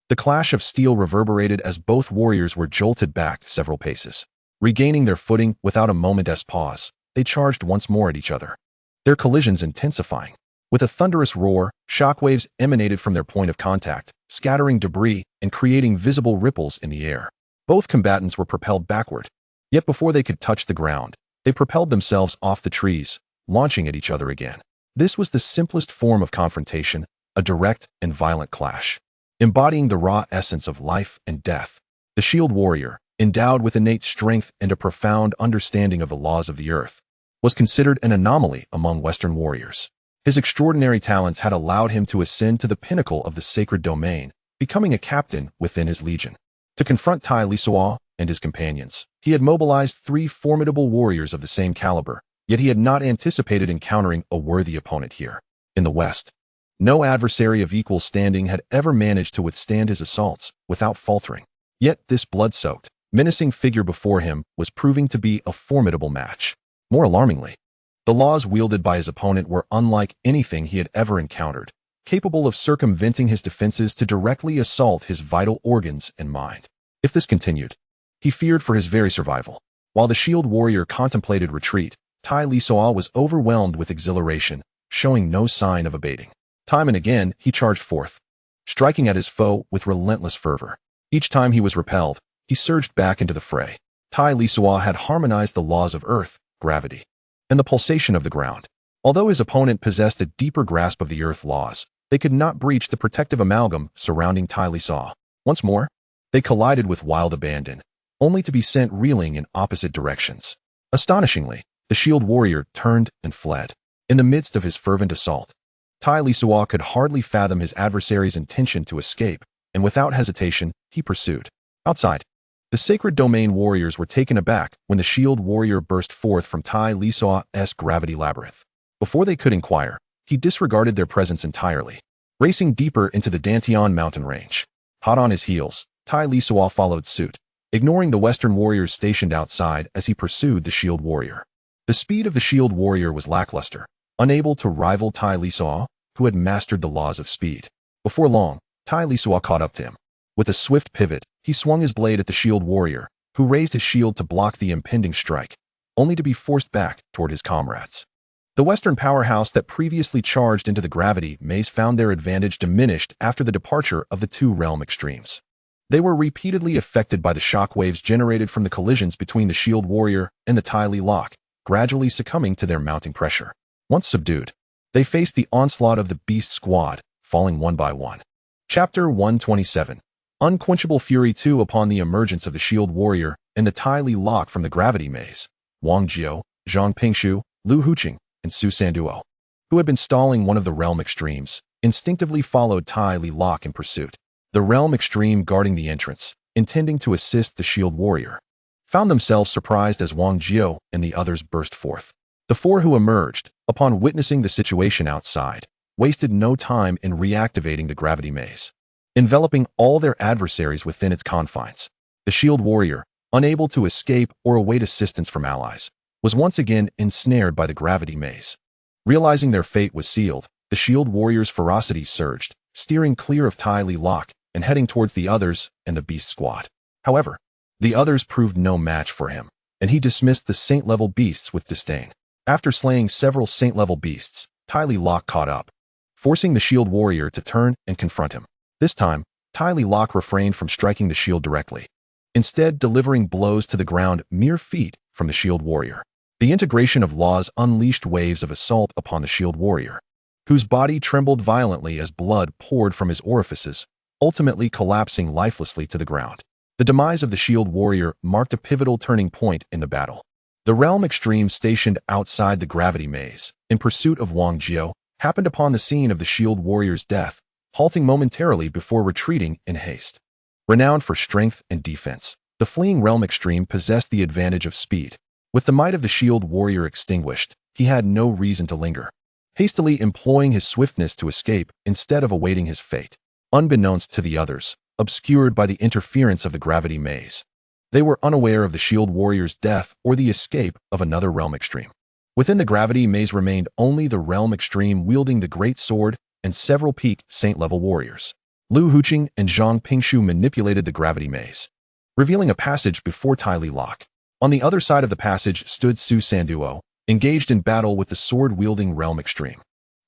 The clash of steel reverberated as both warriors were jolted back several paces. Regaining their footing without a moment's pause, they charged once more at each other, their collisions intensifying. With a thunderous roar, shockwaves emanated from their point of contact, scattering debris and creating visible ripples in the air. Both combatants were propelled backward. Yet before they could touch the ground, they propelled themselves off the trees, launching at each other again. This was the simplest form of confrontation, a direct and violent clash. Embodying the raw essence of life and death, the shield warrior, endowed with innate strength and a profound understanding of the laws of the earth, was considered an anomaly among Western warriors. His extraordinary talents had allowed him to ascend to the pinnacle of the sacred domain, becoming a captain within his legion. To confront Tai Lisuo and his companions, he had mobilized 3 formidable warriors of the same caliber, yet he had not anticipated encountering a worthy opponent here. In the West, no adversary of equal standing had ever managed to withstand his assaults without faltering. Yet this blood-soaked, menacing figure before him was proving to be a formidable match. More alarmingly, the laws wielded by his opponent were unlike anything he had ever encountered, capable of circumventing his defenses to directly assault his vital organs and mind. If this continued, he feared for his very survival. While the shield warrior contemplated retreat, Tai Lisuo was overwhelmed with exhilaration, showing no sign of abating. Time and again, he charged forth, striking at his foe with relentless fervor. Each time he was repelled, he surged back into the fray. Tai Lisuo had harmonized the laws of earth, gravity, and the pulsation of the ground. Although his opponent possessed a deeper grasp of the earth laws, they could not breach the protective amalgam surrounding Tai Lisuo. Once more, they collided with wild abandon, only to be sent reeling in opposite directions. Astonishingly, the shield warrior turned and fled. In the midst of his fervent assault, Tai Lisuo could hardly fathom his adversary's intention to escape, and without hesitation, he pursued. Outside, the sacred domain warriors were taken aback when the shield warrior burst forth from Tai Lisuo's gravity labyrinth. Before they could inquire, he disregarded their presence entirely, racing deeper into the Dantian mountain range. Hot on his heels, Tai Lisuo followed suit, ignoring the Western warriors stationed outside as he pursued the shield warrior. The speed of the shield warrior was lackluster, unable to rival Tai Lisuo, who had mastered the laws of speed. Before long, Tai Lisuo caught up to him. With a swift pivot, he swung his blade at the shield warrior, who raised his shield to block the impending strike, only to be forced back toward his comrades. The Western powerhouse that previously charged into the gravity maze found their advantage diminished after the departure of the 2 realm extremes. They were repeatedly affected by the shock waves generated from the collisions between the shield warrior and the Tai Li lock, gradually succumbing to their mounting pressure. Once subdued, they faced the onslaught of the beast squad, falling one by one. Chapter 127. Unquenchable Fury 2. Upon the emergence of the shield warrior and the Tai Li lock from the gravity maze, Wang Jiao, Zhang Pingshu, Lu Huqing, and Su Sanduo, who had been stalling one of the realm extremes, instinctively followed Tai Li lock in pursuit. The realm extreme guarding the entrance, intending to assist the shield warrior, found themselves surprised as Wang Jiao and the others burst forth. The 4 who emerged, upon witnessing the situation outside, wasted no time in reactivating the gravity maze, enveloping all their adversaries within its confines. The shield warrior, unable to escape or await assistance from allies, was once again ensnared by the gravity maze. Realizing their fate was sealed, the shield warrior's ferocity surged, steering clear of Tai Li lock and heading towards the others and the beast squad. However, the others proved no match for him, and he dismissed the saint-level beasts with disdain. After slaying several saint-level beasts, Tai Li lock caught up, forcing the shield warrior to turn and confront him. This time, Tai Li lock refrained from striking the shield directly, instead delivering blows to the ground mere feet from the shield warrior. The integration of laws unleashed waves of assault upon the shield warrior, whose body trembled violently as blood poured from his orifices, ultimately collapsing lifelessly to the ground. The demise of the shield warrior marked a pivotal turning point in the battle. The realm extreme stationed outside the gravity maze, in pursuit of Wang Jiao, happened upon the scene of the shield warrior's death, halting momentarily before retreating in haste. Renowned for strength and defense, the fleeing realm extreme possessed the advantage of speed. With the might of the shield warrior extinguished, he had no reason to linger, hastily employing his swiftness to escape instead of awaiting his fate. Unbeknownst to the others, obscured by the interference of the gravity maze, They were unaware of the shield warrior's death or the escape of another realm extreme. Within the gravity maze remained only the realm extreme wielding the great sword and several peak saint-level warriors. Lu Huqing and Zhang Pingshu manipulated the gravity maze, revealing a passage before Tai Li Lock. On the other side of the passage stood Su Sanduo, engaged in battle with the sword-wielding realm extreme.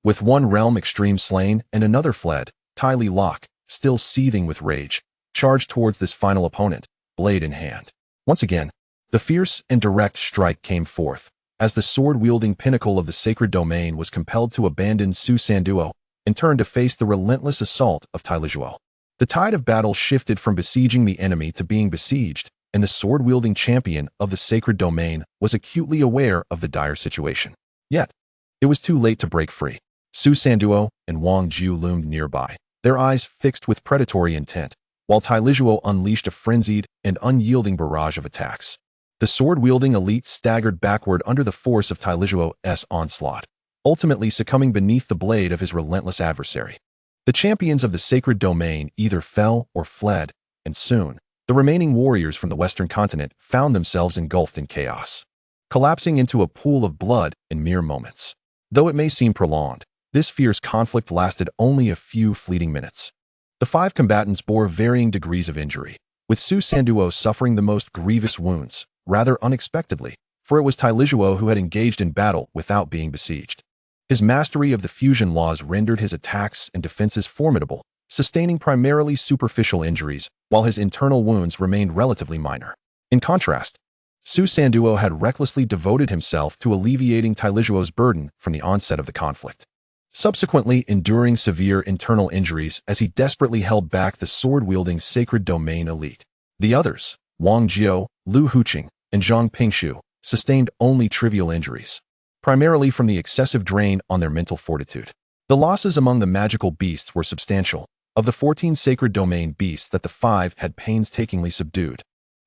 With one realm extreme slain and another fled, Tai Li Lock, still seething with rage, charged towards this final opponent, blade in hand. Once again, the fierce and direct strike came forth, as the sword-wielding pinnacle of the sacred domain was compelled to abandon Su Sanduo and turn to face the relentless assault of Tai Lisuo. The tide of battle shifted from besieging the enemy to being besieged, and the sword-wielding champion of the sacred domain was acutely aware of the dire situation. Yet, it was too late to break free. Su Sanduo and Wang Jiu loomed nearby, their eyes fixed with predatory intent, while Tai Lisuo unleashed a frenzied and unyielding barrage of attacks. The sword-wielding elite staggered backward under the force of Tai Lisuo's onslaught, ultimately succumbing beneath the blade of his relentless adversary. The champions of the sacred domain either fell or fled, and soon, the remaining warriors from the western continent found themselves engulfed in chaos, collapsing into a pool of blood in mere moments. Though it may seem prolonged, this fierce conflict lasted only a few fleeting minutes. The 5 combatants bore varying degrees of injury, with Su Sanduo suffering the most grievous wounds, rather unexpectedly, for it was Tai Lisuo who had engaged in battle without being besieged. His mastery of the fusion laws rendered his attacks and defenses formidable, sustaining primarily superficial injuries, while his internal wounds remained relatively minor. In contrast, Su Sanduo had recklessly devoted himself to alleviating Tai Lisuo's burden from the onset of the conflict, subsequently enduring severe internal injuries as he desperately held back the sword-wielding sacred domain elite. The others, Wang Jiu, Lu Huqing, and Zhang Pingshu, sustained only trivial injuries, primarily from the excessive drain on their mental fortitude. The losses among the magical beasts were substantial. Of the 14 sacred domain beasts that the 5 had painstakingly subdued,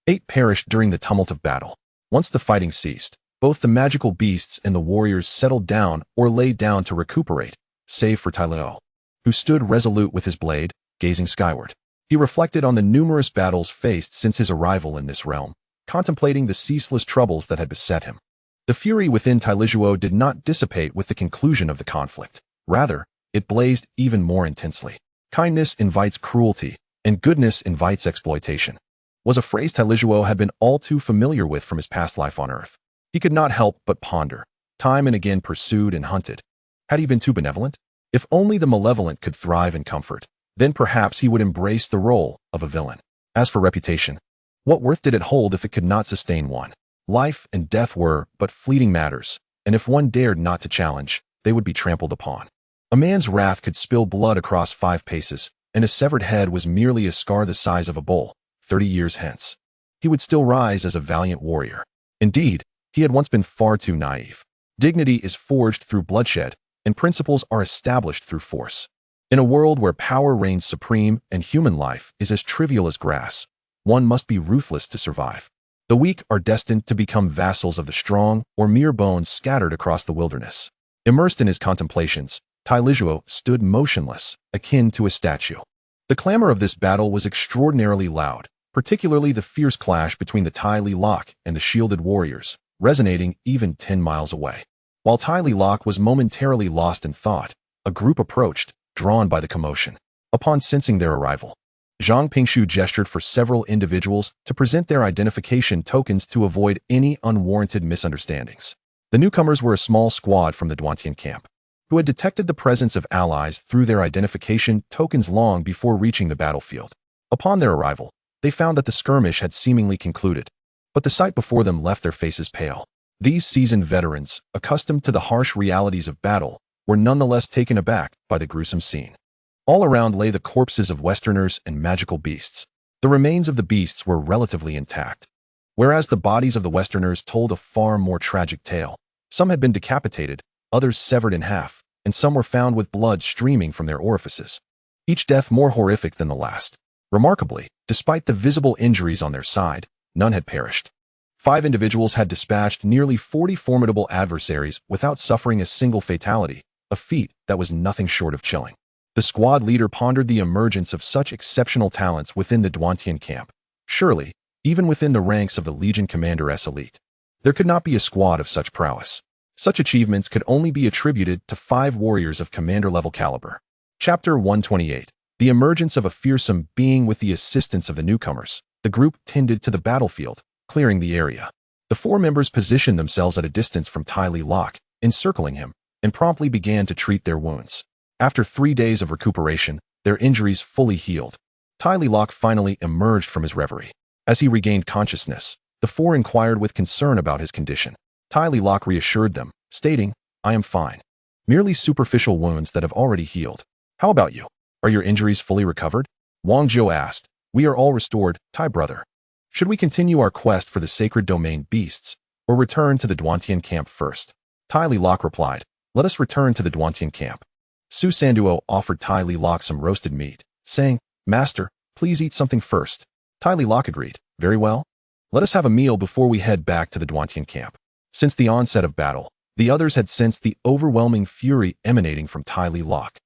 8 perished during the tumult of battle. Once the fighting ceased, both the magical beasts and the warriors settled down or lay down to recuperate, save for Tai Lisuo, who stood resolute with his blade, gazing skyward. He reflected on the numerous battles faced since his arrival in this realm, contemplating the ceaseless troubles that had beset him. The fury within Tai Lisuo did not dissipate with the conclusion of the conflict. Rather, it blazed even more intensely. Kindness invites cruelty, and goodness invites exploitation, was a phrase Tai Lisuo had been all too familiar with from his past life on Earth. He could not help but ponder, time and again pursued and hunted. Had he been too benevolent? If only the malevolent could thrive in comfort, then perhaps he would embrace the role of a villain. As for reputation, what worth did it hold if it could not sustain one? Life and death were but fleeting matters, and if one dared not to challenge, they would be trampled upon. A man's wrath could spill blood across 5 paces, and a severed head was merely a scar the size of a bull. 30 years hence, he would still rise as a valiant warrior. Indeed, he had once been far too naive. Dignity is forged through bloodshed, and principles are established through force. In a world where power reigns supreme and human life is as trivial as grass, one must be ruthless to survive. The weak are destined to become vassals of the strong or mere bones scattered across the wilderness. Immersed in his contemplations, Tai Lisuo stood motionless, akin to a statue. The clamor of this battle was extraordinarily loud, particularly the fierce clash between the Tai Li Lock and the shielded warriors, resonating even 10 miles away. While Tai Li Lock was momentarily lost in thought, a group approached, drawn by the commotion. Upon sensing their arrival, Zhang Pingshu gestured for several individuals to present their identification tokens to avoid any unwarranted misunderstandings. The newcomers were a small squad from the Duantian camp, who had detected the presence of allies through their identification tokens long before reaching the battlefield. Upon their arrival, they found that the skirmish had seemingly concluded, but the sight before them left their faces pale. These seasoned veterans, accustomed to the harsh realities of battle, were nonetheless taken aback by the gruesome scene. All around lay the corpses of Westerners and magical beasts. The remains of the beasts were relatively intact, whereas the bodies of the Westerners told a far more tragic tale. Some had been decapitated, others severed in half, and some were found with blood streaming from their orifices. Each death more horrific than the last. Remarkably, despite the visible injuries on their side, none had perished. 5 individuals had dispatched nearly 40 formidable adversaries without suffering a single fatality, a feat that was nothing short of chilling. The squad leader pondered the emergence of such exceptional talents within the Duantian camp. Surely, even within the ranks of the Legion Commander's elite. There could not be a squad of such prowess. Such achievements could only be attributed to 5 warriors of commander-level caliber. Chapter 128. The emergence of a fearsome being. With the assistance of the newcomers, the group tended to the battlefield, clearing the area. The 4 members positioned themselves at a distance from Tai Lok, encircling him, and promptly began to treat their wounds. After 3 days of recuperation, their injuries fully healed. Tai Lok finally emerged from his reverie. As he regained consciousness, the 4 inquired with concern about his condition. Tai Lok reassured them, stating, "I am fine. Merely superficial wounds that have already healed. How about you? Are your injuries fully recovered?" Wang Jiu asked. "We are all restored, Tai brother. Should we continue our quest for the sacred domain beasts, or return to the Duantian camp first?" Tai Lok replied, "Let us return to the Duantian camp." Su Sanduo offered Tai Lok some roasted meat, saying, "Master, please eat something first." Tai Lok agreed, "Very well. Let us have a meal before we head back to the Duantian camp." Since the onset of battle, the others had sensed the overwhelming fury emanating from Tai Lok,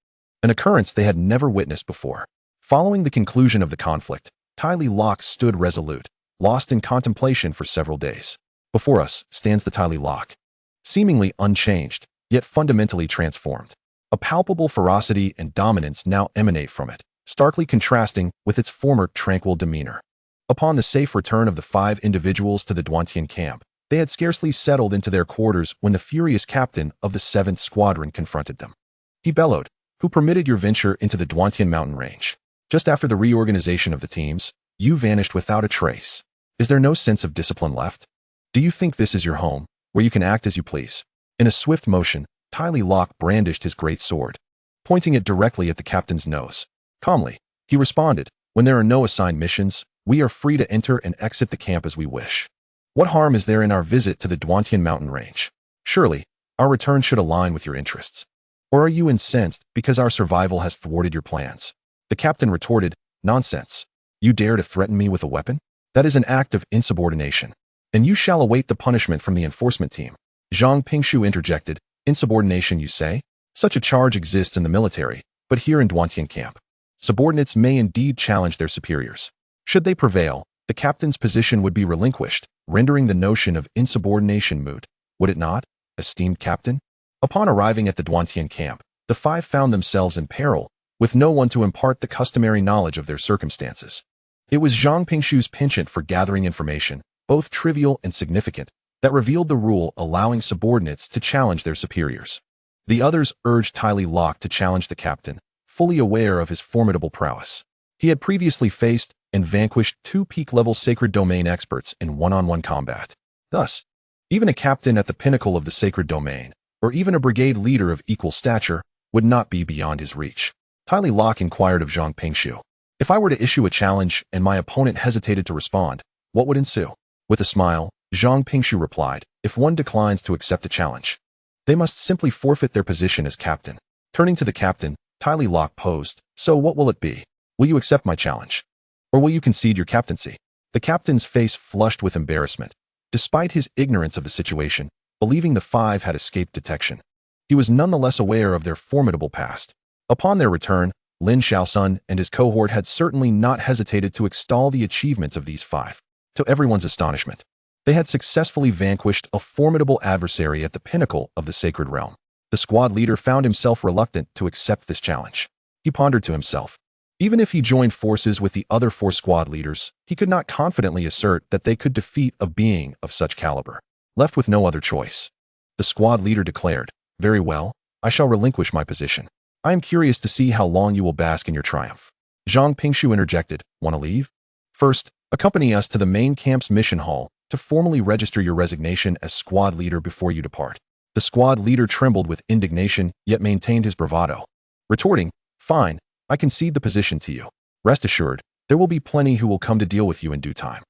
an occurrence they had never witnessed before. Following the conclusion of the conflict, Tai Lok stood resolute, lost in contemplation for several days. Before us stands the Tai Lok, seemingly unchanged, yet fundamentally transformed. A palpable ferocity and dominance now emanate from it, starkly contrasting with its former tranquil demeanor. Upon the safe return of the 5 individuals to the Duantian camp, they had scarcely settled into their quarters when the furious captain of the 7th Squadron confronted them. He bellowed, "Who permitted your venture into the Duantian mountain range? Just after the reorganization of the teams, you vanished without a trace. Is there no sense of discipline left? Do you think this is your home, where you can act as you please?" In a swift motion, Tai Lok brandished his great sword, pointing it directly at the captain's nose. Calmly, he responded, "When there are no assigned missions, we are free to enter and exit the camp as we wish. What harm is there in our visit to the Duantian mountain range? Surely, our return should align with your interests. Or are you incensed because our survival has thwarted your plans?" The captain retorted, "Nonsense. You dare to threaten me with a weapon? That is an act of insubordination, and you shall await the punishment from the enforcement team." Zhang Pingshu interjected, "Insubordination, you say? Such a charge exists in the military, but here in Duantian camp, subordinates may indeed challenge their superiors. Should they prevail, the captain's position would be relinquished, rendering the notion of insubordination moot, would it not, esteemed captain?" Upon arriving at the Duantian camp, the 5 found themselves in peril, with no one to impart the customary knowledge of their circumstances. It was Zhang Pingshu's penchant for gathering information, both trivial and significant, that revealed the rule allowing subordinates to challenge their superiors. The others urged Tai Lok to challenge the captain, fully aware of his formidable prowess. He had previously faced and vanquished 2 peak-level sacred domain experts in one-on-one combat. Thus, even a captain at the pinnacle of the sacred domain, or even a brigade leader of equal stature, would not be beyond his reach. Tai Lok inquired of Zhang Pingshu, "If I were to issue a challenge and my opponent hesitated to respond, what would ensue?" With a smile, Zhang Pingshu replied, "If one declines to accept a challenge, they must simply forfeit their position as captain." Turning to the captain, Tai Lok posed, "So what will it be? Will you accept my challenge? Or will you concede your captaincy?" The captain's face flushed with embarrassment. Despite his ignorance of the situation, believing the 5 had escaped detection, he was nonetheless aware of their formidable past. Upon their return, Lin Shaosun and his cohort had certainly not hesitated to extol the achievements of these 5. To everyone's astonishment, they had successfully vanquished a formidable adversary at the pinnacle of the sacred realm. The squad leader found himself reluctant to accept this challenge. He pondered to himself, even if he joined forces with the other 4 squad leaders, he could not confidently assert that they could defeat a being of such caliber. Left with no other choice, the squad leader declared, "Very well, I shall relinquish my position. I am curious to see how long you will bask in your triumph." Zhang Pingshu interjected, "Want to leave? First, accompany us to the main camp's mission hall to formally register your resignation as squad leader before you depart." The squad leader trembled with indignation, yet maintained his bravado, retorting, "Fine, I concede the position to you. Rest assured, there will be plenty who will come to deal with you in due time."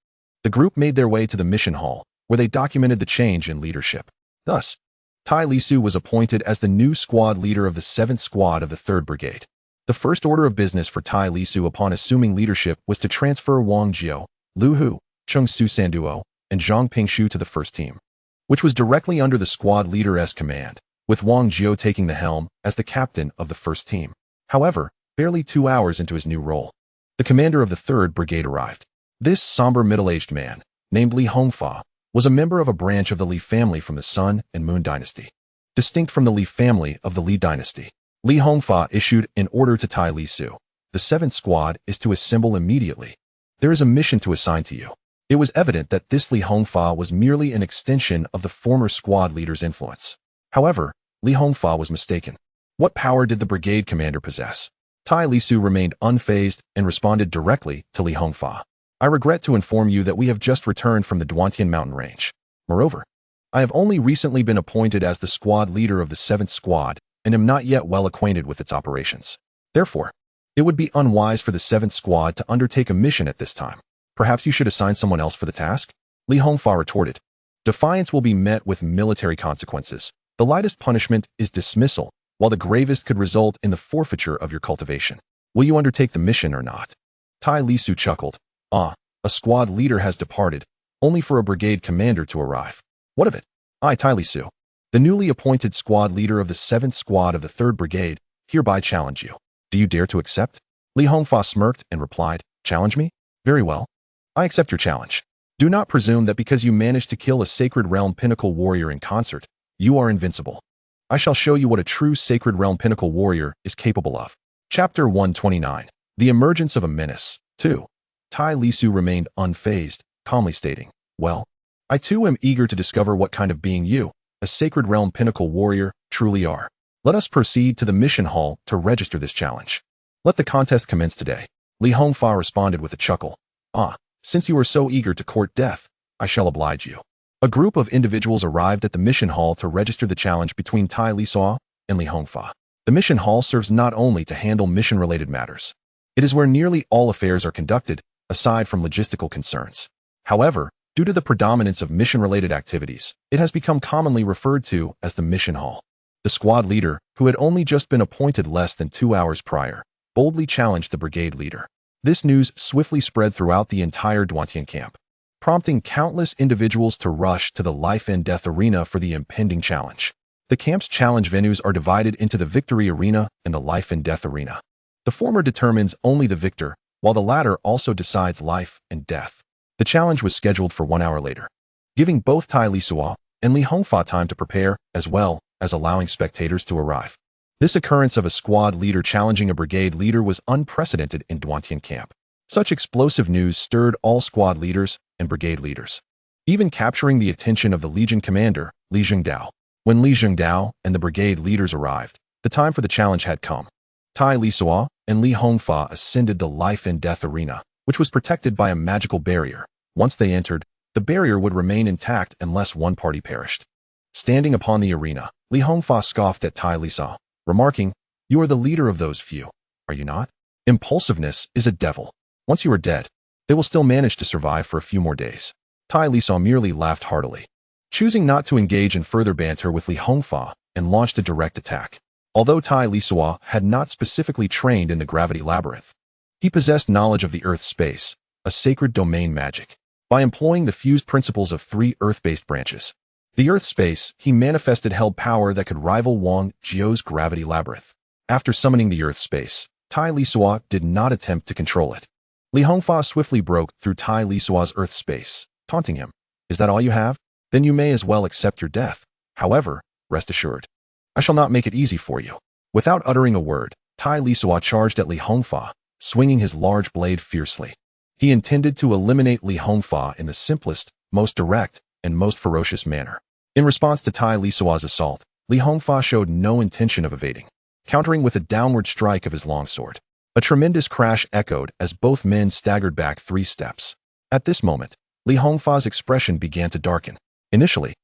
The group made their way to the mission hall, where they documented the change in leadership. Thus, Tai Lisuo was appointed as the new squad leader of the 7th Squad of the 3rd Brigade. The first order of business for Tai Lisuo upon assuming leadership was to transfer Wang Jiu, Lu Hu, Chung Su Sanduo, and Zhang Pingshu to the first team, which was directly under the squad leader's command, with Wang Jiu taking the helm as the captain of the first team. However, barely 2 hours into his new role, the commander of the 3rd Brigade arrived. This somber middle-aged man, named Li Hongfa, was a member of a branch of the Li family from the Sun and Moon dynasty. Distinct from the Li family of the Li dynasty, Li Hongfa issued an order to Tai Lisuo. The 7th squad is to assemble immediately. There is a mission to assign to you. It was evident that this Li Hongfa was merely an extension of the former squad leader's influence. However, Li Hongfa was mistaken. What power did the brigade commander possess? Tai Lisuo remained unfazed and responded directly to Li Hongfa. I regret to inform you that we have just returned from the Duantian mountain range. Moreover, I have only recently been appointed as the squad leader of the 7th squad and am not yet well acquainted with its operations. Therefore, it would be unwise for the 7th squad to undertake a mission at this time. Perhaps you should assign someone else for the task? Li Hongfa retorted. Defiance will be met with military consequences. The lightest punishment is dismissal, while the gravest could result in the forfeiture of your cultivation. Will you undertake the mission or not? Tai Lisuo chuckled. A squad leader has departed, only for a brigade commander to arrive. What of it? I, Tai Lisuo, the newly appointed squad leader of the 7th squad of the 3rd brigade, hereby challenge you. Do you dare to accept? Li Hongfa smirked and replied, challenge me? Very well. I accept your challenge. Do not presume that because you managed to kill a Sacred Realm Pinnacle warrior in concert, you are invincible. I shall show you what a true Sacred Realm Pinnacle warrior is capable of. Chapter 129. The Emergence of a Menace. 2. Tai Lisuo remained unfazed, calmly stating, well, I too am eager to discover what kind of being you, a Sacred Realm Pinnacle warrior, truly are. Let us proceed to the mission hall to register this challenge. Let the contest commence today. Li Hongfa responded with a chuckle. Since you are so eager to court death, I shall oblige you. A group of individuals arrived at the mission hall to register the challenge between Tai Lisuo and Li Hongfa. The mission hall serves not only to handle mission-related matters. It is where nearly all affairs are conducted, aside from logistical concerns. However, due to the predominance of mission-related activities, it has become commonly referred to as the mission hall. The squad leader, who had only just been appointed less than 2 hours prior, boldly challenged the brigade leader. This news swiftly spread throughout the entire Duantian camp, prompting countless individuals to rush to the life and death arena for the impending challenge. The camp's challenge venues are divided into the victory arena and the life and death arena. The former determines only the victor, while the latter also decides life and death. The challenge was scheduled for 1 hour later, giving both Tai Lisuo and Li Hongfa time to prepare, as well as allowing spectators to arrive. This occurrence of a squad leader challenging a brigade leader was unprecedented in Duantian camp. Such explosive news stirred all squad leaders and brigade leaders, even capturing the attention of the Legion commander, Li Zhengdao. When Li Zhengdao and the brigade leaders arrived, the time for the challenge had come. Tai Lisuo and Li Hongfa ascended the life and death arena, which was protected by a magical barrier. Once they entered, the barrier would remain intact unless one party perished. Standing upon the arena, Li Hongfa scoffed at Tai Lisuo, remarking, "You are the leader of those few, are you not? Impulsiveness is a devil. Once you are dead, they will still manage to survive for a few more days." Tai Lisuo merely laughed heartily, choosing not to engage in further banter with Li Hongfa, and launched a direct attack. Although Tai Lisuo had not specifically trained in the gravity labyrinth, he possessed knowledge of the Earth space, a sacred domain magic. By employing the fused principles of 3 Earth-based branches, the Earth space, he manifested held power that could rival Wang Jiu's gravity labyrinth. After summoning the Earth space, Tai Lisuo did not attempt to control it. Li Hongfa swiftly broke through Tai Lisuo's Earth space, taunting him. "Is that all you have? Then you may as well accept your death. However, rest assured, I shall not make it easy for you." Without uttering a word, Tai Lisuo charged at Li Hongfa, swinging his large blade fiercely. He intended to eliminate Li Hongfa in the simplest, most direct, and most ferocious manner. In response to Tai Lisuo's assault, Li Hongfa showed no intention of evading, countering with a downward strike of his longsword. A tremendous crash echoed as both men staggered back 3 steps. At this moment, Li Hongfa's expression began to darken. Initially,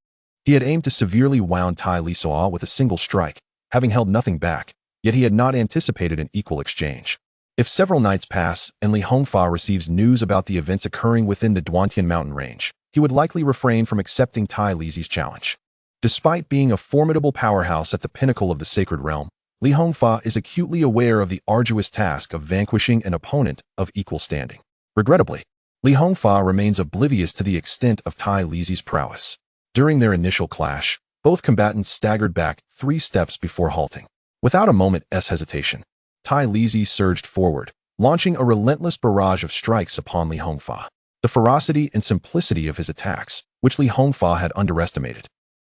he had aimed to severely wound Tai Lisuo with a single strike, having held nothing back, yet he had not anticipated an equal exchange. If several nights pass and Li Hongfa receives news about the events occurring within the Duantian mountain range, he would likely refrain from accepting Tai Lisuo's challenge. Despite being a formidable powerhouse at the pinnacle of the sacred realm, Li Hongfa is acutely aware of the arduous task of vanquishing an opponent of equal standing. Regrettably, Li Hongfa remains oblivious to the extent of Tai Lisuo's prowess. During their initial clash, both combatants staggered back 3 steps before halting. Without a moment's hesitation, Tai Lisuo surged forward, launching a relentless barrage of strikes upon Li Hongfa. The ferocity and simplicity of his attacks, which Li Hongfa had underestimated,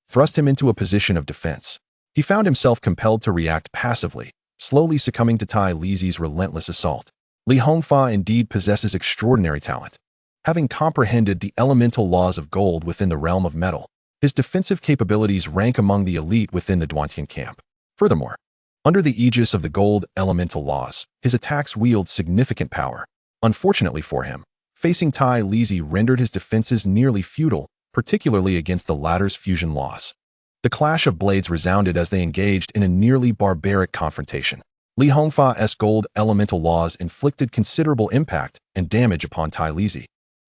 thrust him into a position of defense. He found himself compelled to react passively, slowly succumbing to Tai Lizi's relentless assault. Li Hongfa indeed possesses extraordinary talent. Having comprehended the elemental laws of gold within the realm of metal, his defensive capabilities rank among the elite within the Duantian camp. Furthermore, under the aegis of the gold elemental laws, his attacks wield significant power. Unfortunately for him, facing Tai Lizi rendered his defenses nearly futile, particularly against the latter's fusion laws. The clash of blades resounded as they engaged in a nearly barbaric confrontation. Li Hongfa's gold elemental laws inflicted considerable impact and damage upon Tai Lizi,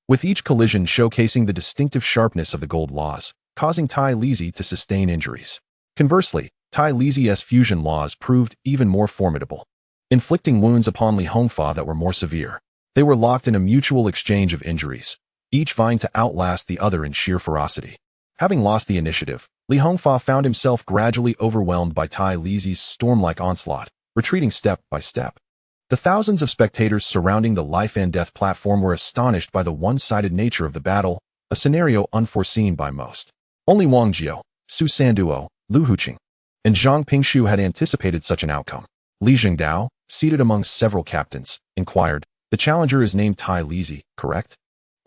with each collision showcasing the distinctive sharpness of the gold laws, causing Tai Lizi to sustain injuries. Conversely, Tai Lizi's fusion laws proved even more formidable, inflicting wounds upon Li Hongfa that were more severe. They were locked in a mutual exchange of injuries, each vying to outlast the other in sheer ferocity. Having lost the initiative, Li Hongfa found himself gradually overwhelmed by Tai Lizi's storm-like onslaught, retreating step by step. The thousands of spectators surrounding the life and death platform were astonished by the one-sided nature of the battle, a scenario unforeseen by most. Only Wang Jiao, Su Sanduo, Lu Huqing, and Zhang Pingshu had anticipated such an outcome. Li Jingdao, seated among several captains, inquired, "The challenger is named Tai Lizi, correct?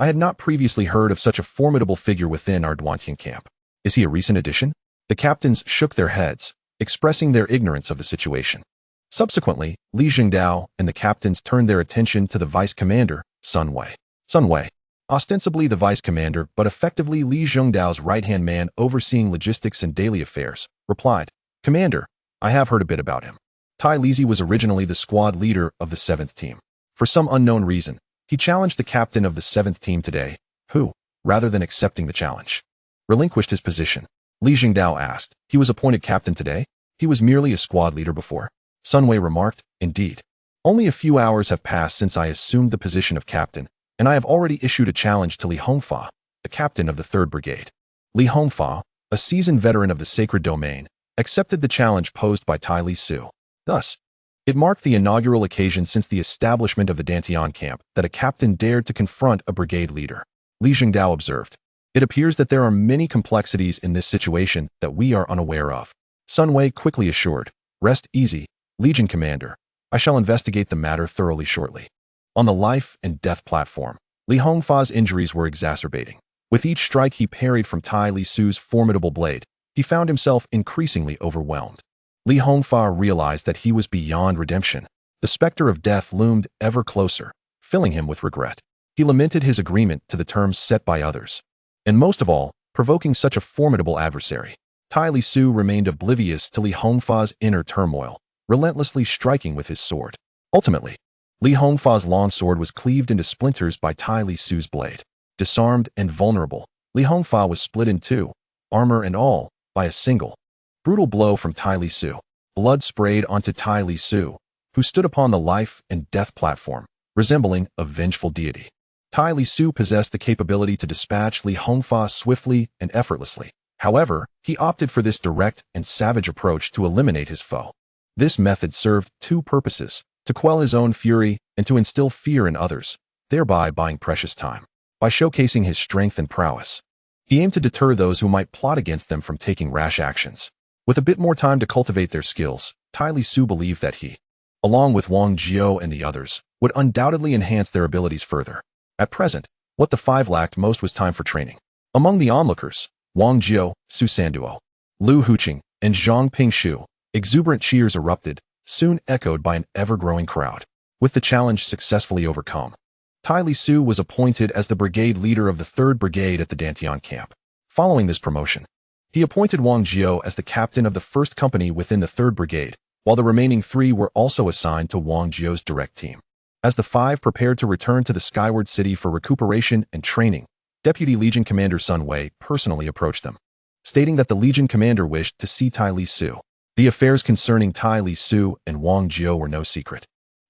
I had not previously heard of such a formidable figure within our Duantian camp. Is he a recent addition?" The captains shook their heads, expressing their ignorance of the situation. Subsequently, Li Jingdao and the captains turned their attention to the vice commander, Sun Wei. Sun Wei, ostensibly the vice commander but effectively Li Jingdao's right-hand man overseeing logistics and daily affairs, replied, "Commander, I have heard a bit about him. Tai Lizi was originally the squad leader of the 7th team. For some unknown reason, he challenged the captain of the 7th team today, who, rather than accepting the challenge, relinquished his position." Li Jingdao asked, "He was appointed captain today? He was merely a squad leader before." Sun Wei remarked, "Indeed. Only a few hours have passed since I assumed the position of captain, and I have already issued a challenge to Li Hongfa, the captain of the 3rd Brigade." Li Hongfa, a seasoned veteran of the sacred domain, accepted the challenge posed by Tai Lisuo. Thus, it marked the inaugural occasion since the establishment of the Dantian camp that a captain dared to confront a brigade leader. Li Jingdao observed, "It appears that there are many complexities in this situation that we are unaware of." Sun Wei quickly assured, "Rest easy, Legion Commander. I shall investigate the matter thoroughly shortly." On the life and death platform, Li Hongfa's injuries were exacerbating. With each strike he parried from Tai Lisuo's formidable blade, he found himself increasingly overwhelmed. Li Hongfa realized that he was beyond redemption. The specter of death loomed ever closer, filling him with regret. He lamented his agreement to the terms set by others, and most of all, provoking such a formidable adversary. Tai Lisuo remained oblivious to Li Hongfa's inner turmoil, relentlessly striking with his sword. Ultimately, Li Hongfa's longsword was cleaved into splinters by Tai Lisuo's blade. Disarmed and vulnerable, Li Hongfa was split in two, armor and all, by a single, brutal blow from Tai Lisuo. Blood sprayed onto Tai Lisuo, who stood upon the life and death platform, resembling a vengeful deity. Tai Lisuo possessed the capability to dispatch Li Hongfa swiftly and effortlessly. However, he opted for this direct and savage approach to eliminate his foe. This method served two purposes: to quell his own fury and to instill fear in others, thereby buying precious time. By showcasing his strength and prowess, he aimed to deter those who might plot against them from taking rash actions. With a bit more time to cultivate their skills, Tai Lisuo believed that he, along with Wang Jiao and the others, would undoubtedly enhance their abilities further. At present, what the five lacked most was time for training. Among the onlookers, Wang Jiao, Su Sanduo, Lu Huqing, and Zhang Pingshu, exuberant cheers erupted, soon echoed by an ever-growing crowd. With the challenge successfully overcome, Tai Lisuo was appointed as the brigade leader of the 3rd Brigade at the Dantian camp. Following this promotion, he appointed Wang Jiao as the captain of the 1st company within the 3rd Brigade, while the remaining 3 were also assigned to Wang Jiao's direct team. As the 5 prepared to return to the Skyward City for recuperation and training, Deputy Legion Commander Sun Wei personally approached them, stating that the Legion Commander wished to see Tai Lisuo. The affairs concerning Tai Lisuo and Wang Jiao were no secret,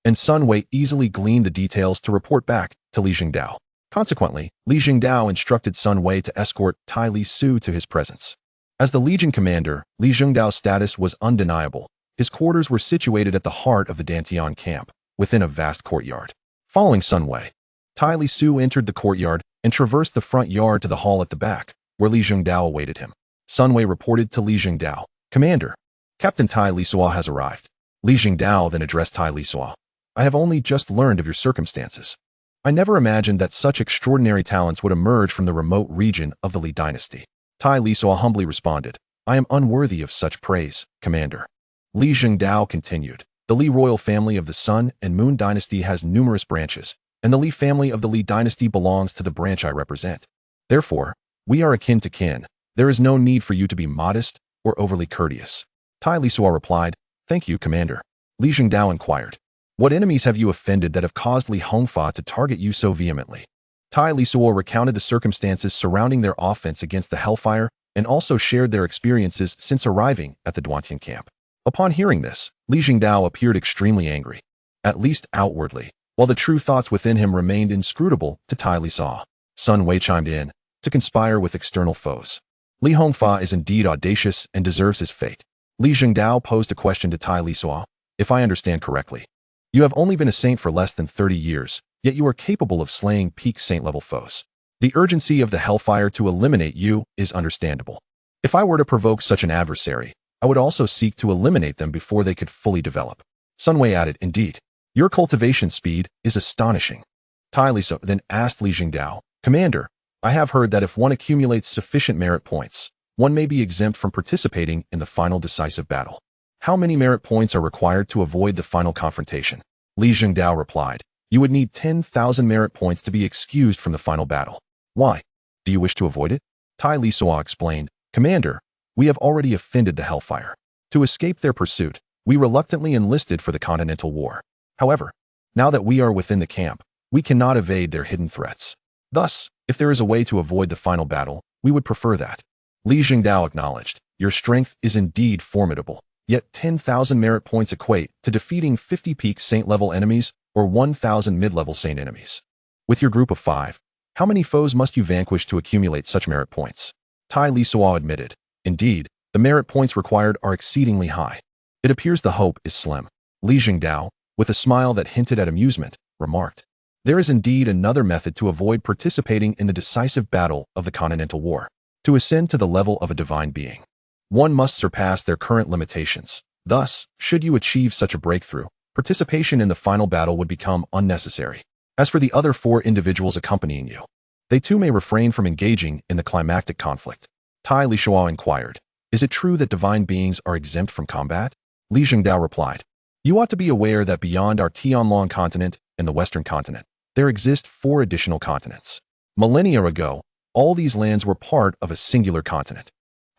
and Sun Wei easily gleaned the details to report back to Li Jingdao. Consequently, Li Jingdao instructed Sun Wei to escort Tai Lisuo to his presence. As the Legion Commander, Li Jingdao's status was undeniable. His quarters were situated at the heart of the Dantian camp, within a vast courtyard. Following Sun Wei, Tai Lisuo entered the courtyard and traversed the front yard to the hall at the back, where Li Jingdao awaited him. Sun Wei reported to Li Jingdao, "Commander, Captain Tai Lisuo has arrived." Li Jingdao then addressed Tai Lisuo. "I have only just learned of your circumstances. I never imagined that such extraordinary talents would emerge from the remote region of the Li dynasty." Tai Lisuo humbly responded, "I am unworthy of such praise, Commander." Li Jingdao continued, "The Li royal family of the Sun and Moon dynasty has numerous branches, and the Li family of the Li dynasty belongs to the branch I represent. Therefore, we are akin to kin. There is no need for you to be modest or overly courteous." Tai Lisuo replied, "Thank you, Commander." Li Jingdao inquired, "What enemies have you offended that have caused Li Hongfa to target you so vehemently?" Tai Lisuo recounted the circumstances surrounding their offense against the Hellfire and also shared their experiences since arriving at the Duantian camp. Upon hearing this, Li Jingdao appeared extremely angry, at least outwardly, while the true thoughts within him remained inscrutable to Tai Lisuo. Sun Wei chimed in, "To conspire with external foes. Li Hongfa is indeed audacious and deserves his fate." Li Jingdao posed a question to Tai Lisuo, "If I understand correctly, you have only been a saint for less than 30 years, yet you are capable of slaying peak saint-level foes. The urgency of the Hellfire to eliminate you is understandable. If I were to provoke such an adversary, I would also seek to eliminate them before they could fully develop." Sun Wei added, "Indeed, your cultivation speed is astonishing." Tai Lisuo then asked Li Jingdao, "Commander, I have heard that if one accumulates sufficient merit points, one may be exempt from participating in the final decisive battle. How many merit points are required to avoid the final confrontation?" Li Jingdao replied, "You would need 10,000 merit points to be excused from the final battle." "Why? Do you wish to avoid it?" Tai Lisuo explained, "Commander, we have already offended the Hellfire. To escape their pursuit, we reluctantly enlisted for the Continental War. However, now that we are within the camp, we cannot evade their hidden threats. Thus, if there is a way to avoid the final battle, we would prefer that." Li Jingdao acknowledged, "Your strength is indeed formidable, yet 10,000 merit points equate to defeating 50 peak saint-level enemies or 1,000 mid-level saint enemies. With your group of 5, how many foes must you vanquish to accumulate such merit points?" Tai Lisuo admitted, "Indeed, the merit points required are exceedingly high. It appears the hope is slim." Li Jingdao, with a smile that hinted at amusement, remarked, "There is indeed another method to avoid participating in the decisive battle of the Continental War. To ascend to the level of a divine being, one must surpass their current limitations. Thus, should you achieve such a breakthrough, participation in the final battle would become unnecessary. As for the other 4 individuals accompanying you, they too may refrain from engaging in the climactic conflict." Tai Lisuo inquired, "Is it true that divine beings are exempt from combat?" Li Jingdao replied, "You ought to be aware that beyond our Tianlong continent and the Western continent, there exist 4 additional continents. Millennia ago, all these lands were part of a singular continent.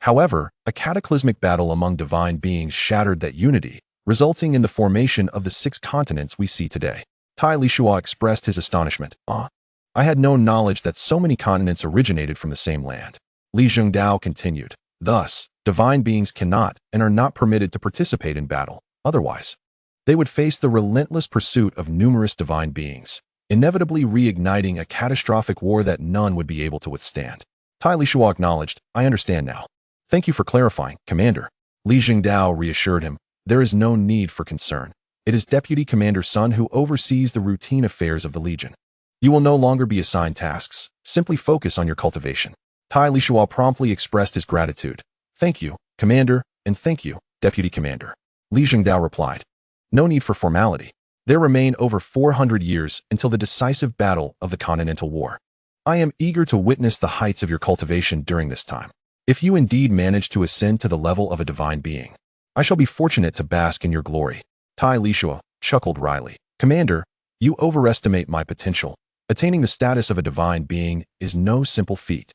However, a cataclysmic battle among divine beings shattered that unity, resulting in the formation of the 6 continents we see today." Tai Lisuo expressed his astonishment. I had no knowledge that so many continents originated from the same land." Li Jingdao continued, "Thus, divine beings cannot and are not permitted to participate in battle. Otherwise, they would face the relentless pursuit of numerous divine beings, inevitably reigniting a catastrophic war that none would be able to withstand." Tai Lisuo acknowledged, "I understand now. Thank you for clarifying, Commander." Li Jingdao reassured him, "There is no need for concern. It is Deputy Commander Sun who oversees the routine affairs of the Legion. You will no longer be assigned tasks. Simply focus on your cultivation." Tai Lisuo promptly expressed his gratitude. "Thank you, Commander, and thank you, Deputy Commander." Li Jingdao replied, "No need for formality. There remain over 400 years until the decisive battle of the Continental War. I am eager to witness the heights of your cultivation during this time. If you indeed manage to ascend to the level of a divine being, I shall be fortunate to bask in your glory." Tai Lisuo chuckled wryly, "Commander, you overestimate my potential. Attaining the status of a divine being is no simple feat."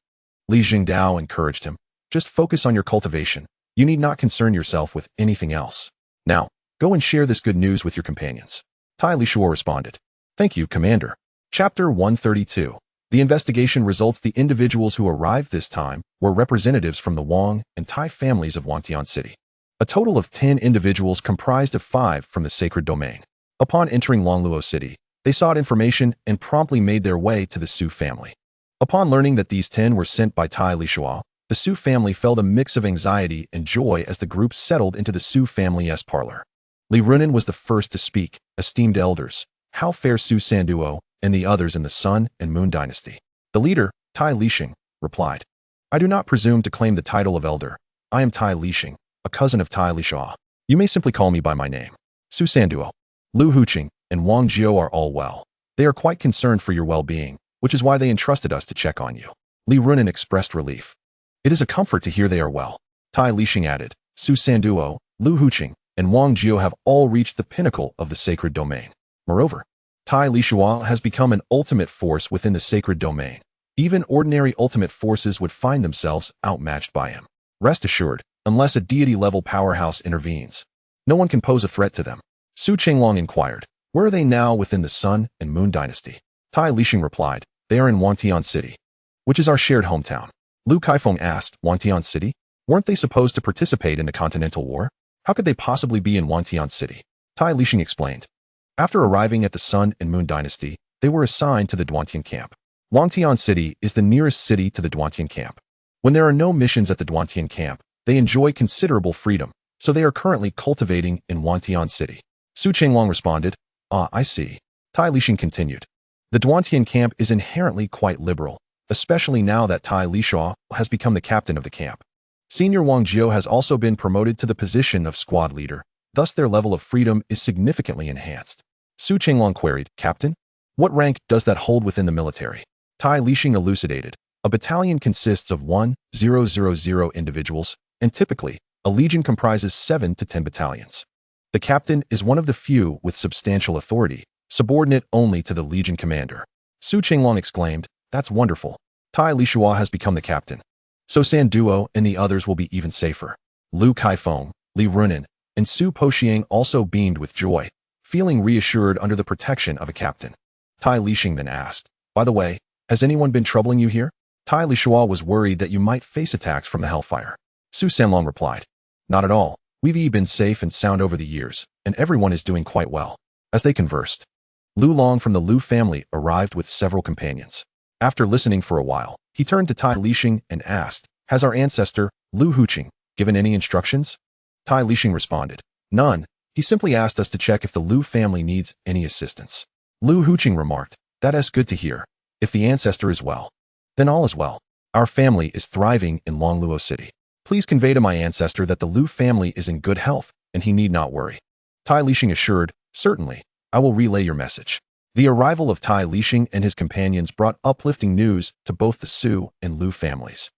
Li Jingdao encouraged him, "Just focus on your cultivation. You need not concern yourself with anything else. Now, go and share this good news with your companions." Tai Lisuo responded, "Thank you, Commander." Chapter 132. The investigation results. The individuals who arrived this time were representatives from the Wang and Tai families of Wantian City. A total of 10 individuals comprised of 5 from the sacred domain. Upon entering Longluo City, they sought information and promptly made their way to the Su family. Upon learning that these 10 were sent by Tai Lisuo, the Su family felt a mix of anxiety and joy as the group settled into the Su family's parlor. Li Runan was the first to speak. "Esteemed elders, how fare Su Sanduo and the others in the Sun and Moon dynasty. The leader, Tai Lixing, replied, I do not presume to claim the title of elder. I am Tai Lixing, a cousin of Tai Lisuo. You may simply call me by my name. Su Sanduo, Lu Huqing, and Wang Jiao are all well. They are quite concerned for your well-being, which is why they entrusted us to check on you. Li Runin expressed relief. It is a comfort to hear they are well. Tai Lixing added, Su Sanduo, Lu Huqing, and Wang Jiao have all reached the pinnacle of the sacred domain. Moreover, Tai Lisuo has become an ultimate force within the sacred domain. Even ordinary ultimate forces would find themselves outmatched by him. Rest assured, unless a deity-level powerhouse intervenes, no one can pose a threat to them. Su Qinglong inquired, where are they now within the Sun and Moon dynasty? Tai Lixing replied, they are in Wantian City, which is our shared hometown. Lu Kaifeng asked, Wantian City? Weren't they supposed to participate in the Continental War? How could they possibly be in Wantian City? Tai Lixing explained. After arriving at the Sun and Moon dynasty, they were assigned to the Duantian camp. Wantian City is the nearest city to the Duantian camp. When there are no missions at the Duantian camp, they enjoy considerable freedom, so they are currently cultivating in Wantian City. Su Qinglong responded, Ah, I see. Tai Lixing continued. The Duantian camp is inherently quite liberal, especially now that Tai Lisuo has become the captain of the camp. Senior Wang Jiao has also been promoted to the position of squad leader, thus their level of freedom is significantly enhanced. Su Qinglong queried, Captain? What rank does that hold within the military? Tai Lixing elucidated. A battalion consists of 1,000 individuals, and typically, a legion comprises 7 to 10 battalions. The captain is one of the few with substantial authority, subordinate only to the legion commander. Su Qinglong exclaimed, That's wonderful. Tai Lisuo has become the captain. So San Duo and the others will be even safer. Lu Kaifeng, Li Runin, and Su Poxiang also beamed with joy, feeling reassured under the protection of a captain. Tai Lixing then asked, By the way, has anyone been troubling you here? Tai Lisuo was worried that you might face attacks from the Hellfire. Su Sanlong replied, Not at all. We've been safe and sound over the years, and everyone is doing quite well. As they conversed, Lu Long from the Lu family arrived with several companions. After listening for a while, he turned to Tai Lixing and asked, Has our ancestor, Lu Huqing, given any instructions? Tai Lixing responded, None. He simply asked us to check if the Lu family needs any assistance. Lu Huqing remarked, That is good to hear. If the ancestor is well, then all is well. Our family is thriving in Longluo City. Please convey to my ancestor that the Lu family is in good health, and he need not worry. Tai Lixing assured, Certainly, I will relay your message. The arrival of Tai Lixing and his companions brought uplifting news to both the Su and Lu families,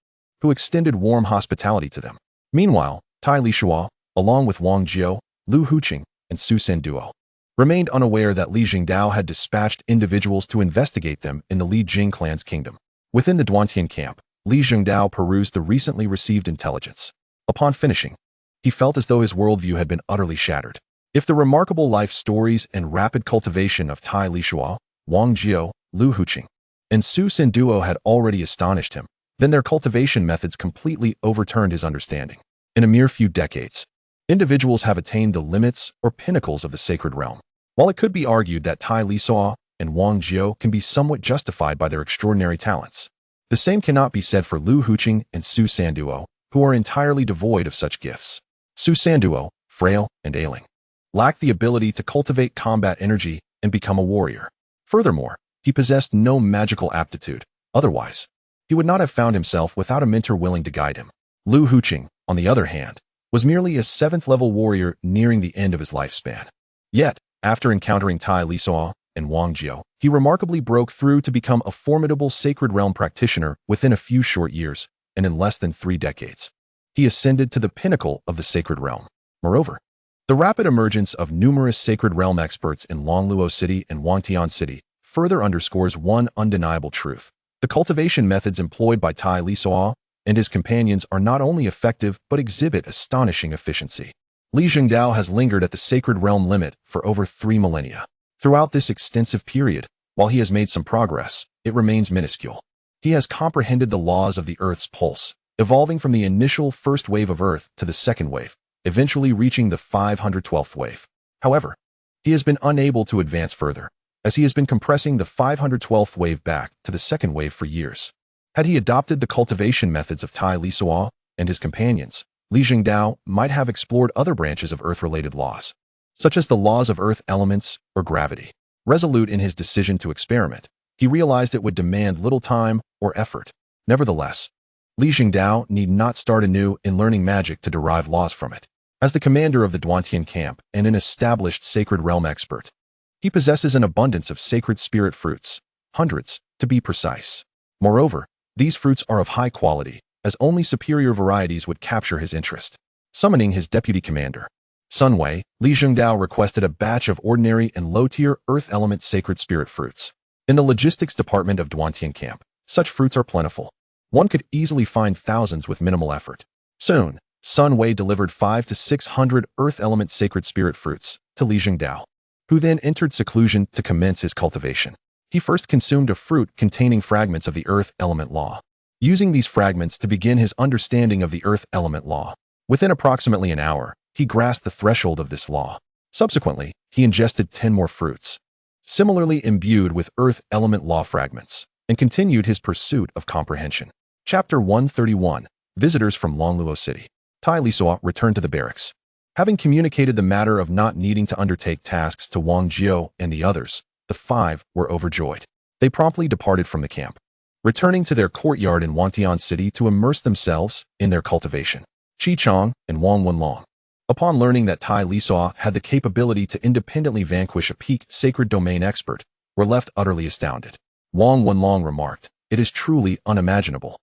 who extended warm hospitality to them. Meanwhile, Tai Lisuo, along with Wang Jiao, Lu Huqing, and Su Sanduo, remained unaware that Li Jingdao had dispatched individuals to investigate them in the Li Jing clan's kingdom. Within the Duantian camp, Li Jingdao perused the recently received intelligence. Upon finishing, he felt as though his worldview had been utterly shattered. If the remarkable life stories and rapid cultivation of Tai Lisuo, Wang Jiao, Lu Huqing, and Su Sanduo had already astonished him, then their cultivation methods completely overturned his understanding. In a mere few decades, individuals have attained the limits or pinnacles of the sacred realm. While it could be argued that Tai Lisuo and Wang Jiao can be somewhat justified by their extraordinary talents, the same cannot be said for Lu Huqing and Su Sanduo, who are entirely devoid of such gifts. Su Sanduo, frail and ailing, lacked the ability to cultivate combat energy and become a warrior. Furthermore, he possessed no magical aptitude. Otherwise, he would not have found himself without a mentor willing to guide him. Lu Huqing, on the other hand, was merely a 7th-level warrior nearing the end of his lifespan. Yet, after encountering Tai Lisuo and Wang Jiao, he remarkably broke through to become a formidable sacred realm practitioner within a few short years, and in less than 3 decades. He ascended to the pinnacle of the sacred realm. Moreover, the rapid emergence of numerous sacred realm experts in Longluo City and Wantian City further underscores one undeniable truth. The cultivation methods employed by Tai Lisuo and his companions are not only effective but exhibit astonishing efficiency. Li Jingdao has lingered at the sacred realm limit for over 3 millennia. Throughout this extensive period, while he has made some progress, it remains minuscule. He has comprehended the laws of the Earth's pulse, evolving from the initial first wave of Earth to the second wave, eventually reaching the 512th wave. However, he has been unable to advance further, as he has been compressing the 512th wave back to the second wave for years. Had he adopted the cultivation methods of Tai Lisuo and his companions, Li Jingdao might have explored other branches of Earth-related laws, such as the laws of Earth elements or gravity. Resolute in his decision to experiment, he realized it would demand little time or effort. Nevertheless, Li Jingdao need not start anew in learning magic to derive laws from it. As the commander of the Duantian camp and an established sacred realm expert, he possesses an abundance of sacred spirit fruits, hundreds, to be precise. Moreover, these fruits are of high quality, as only superior varieties would capture his interest. Summoning his deputy commander, Sun Wei, Li Jingdao requested a batch of ordinary and low-tier earth element sacred spirit fruits. In the logistics department of Duantian camp, such fruits are plentiful. One could easily find thousands with minimal effort. Soon, Sun Wei delivered 500 to 600 earth element sacred spirit fruits to Li Jingdao, who then entered seclusion to commence his cultivation. He first consumed a fruit containing fragments of the earth element law, using these fragments to begin his understanding of the earth element law. Within approximately an hour, he grasped the threshold of this law. Subsequently, he ingested 10 more fruits, similarly imbued with earth element law fragments, and continued his pursuit of comprehension. Chapter 131. Visitors from Lisuo City. Tai Lisuo returned to the barracks. Having communicated the matter of not needing to undertake tasks to Wang Jiao and the others, the five were overjoyed. They promptly departed from the camp, returning to their courtyard in Wantian City to immerse themselves in their cultivation. Qi Chong and Wang Wenlong, upon learning that Tai Lisuo had the capability to independently vanquish a peak sacred domain expert, were left utterly astounded. Wang Wenlong remarked, "It is truly unimaginable.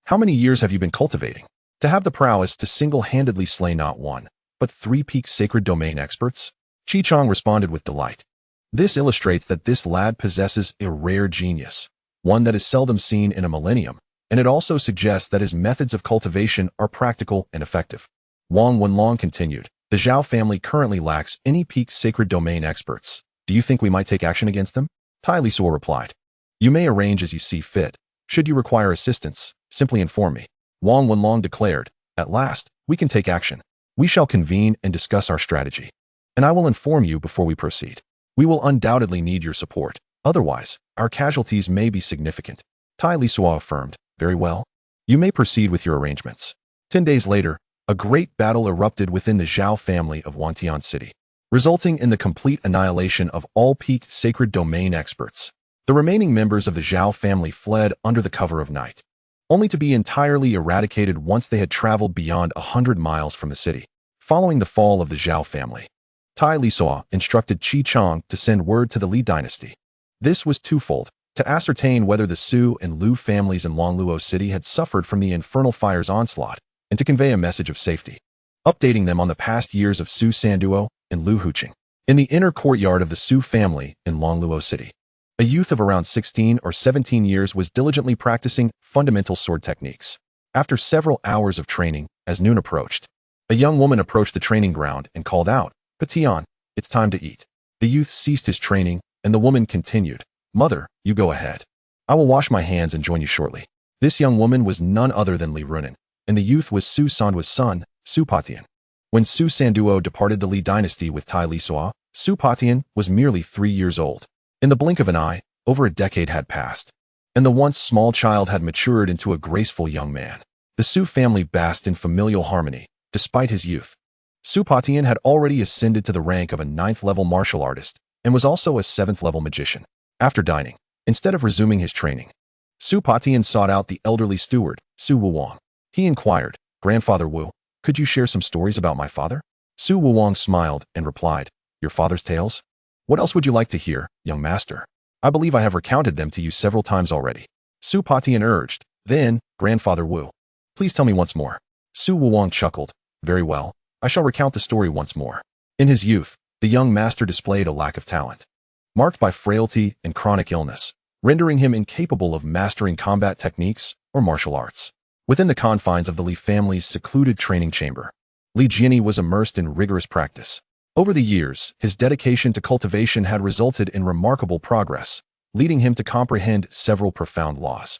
How many years have you been cultivating? To have the prowess to single-handedly slay not one, but 3 peak sacred domain experts?" Qi Chong responded with delight. This illustrates that this lad possesses a rare genius, one that is seldom seen in a millennium, and it also suggests that his methods of cultivation are practical and effective. Wang Wenlong continued, "The Zhao family currently lacks any peak sacred domain experts. Do you think we might take action against them?" Tai Lisuo replied, "You may arrange as you see fit. Should you require assistance, simply inform me." Wang Wenlong declared, "At last, we can take action. We shall convene and discuss our strategy, and I will inform you before we proceed. We will undoubtedly need your support. Otherwise, our casualties may be significant." Tai Lisuo affirmed, "Very well. You may proceed with your arrangements." 10 days later, a great battle erupted within the Zhao family of Wantian City, resulting in the complete annihilation of all peak sacred domain experts. The remaining members of the Zhao family fled under the cover of night, only to be entirely eradicated once they had traveled beyond 100 miles from the city. Following the fall of the Zhao family, Tai Lisuo instructed Qi Chong to send word to the Li dynasty. This was twofold: to ascertain whether the Su and Lu families in Longluo City had suffered from the infernal fire's onslaught, and to convey a message of safety, updating them on the past years of Su Sanduo and Lu Huqing. In the inner courtyard of the Su family in Longluo City, a youth of around 16 or 17 years was diligently practicing fundamental sword techniques. After several hours of training, as noon approached, a young woman approached the training ground and called out, "Patian, it's time to eat." The youth ceased his training, and the woman continued, "Mother, you go ahead. I will wash my hands and join you shortly." This young woman was none other than Li Runan, and the youth was Su Sanduo's son, Su Patian. When Su Sanduo departed the Li dynasty with Tai Lisuo, Su Patian was merely 3 years old. In the blink of an eye, over a decade had passed, and the once small child had matured into a graceful young man. The Su family basked in familial harmony, despite his youth. Su Patian had already ascended to the rank of a 9th-level martial artist and was also a 7th-level magician. After dining, instead of resuming his training, Su Patian sought out the elderly steward, Su Wuwang. He inquired, "Grandfather Wu, could you share some stories about my father?" Su Wuwang smiled and replied, "Your father's tales? What else would you like to hear, young master? I believe I have recounted them to you several times already." Su Patian urged, "Then, Grandfather Wu, please tell me once more." Su Wuwang chuckled, "Very well, I shall recount the story once more." In his youth, the young master displayed a lack of talent, marked by frailty and chronic illness, rendering him incapable of mastering combat techniques or martial arts. Within the confines of the Li family's secluded training chamber, Li Jiani was immersed in rigorous practice. Over the years, his dedication to cultivation had resulted in remarkable progress, leading him to comprehend several profound laws,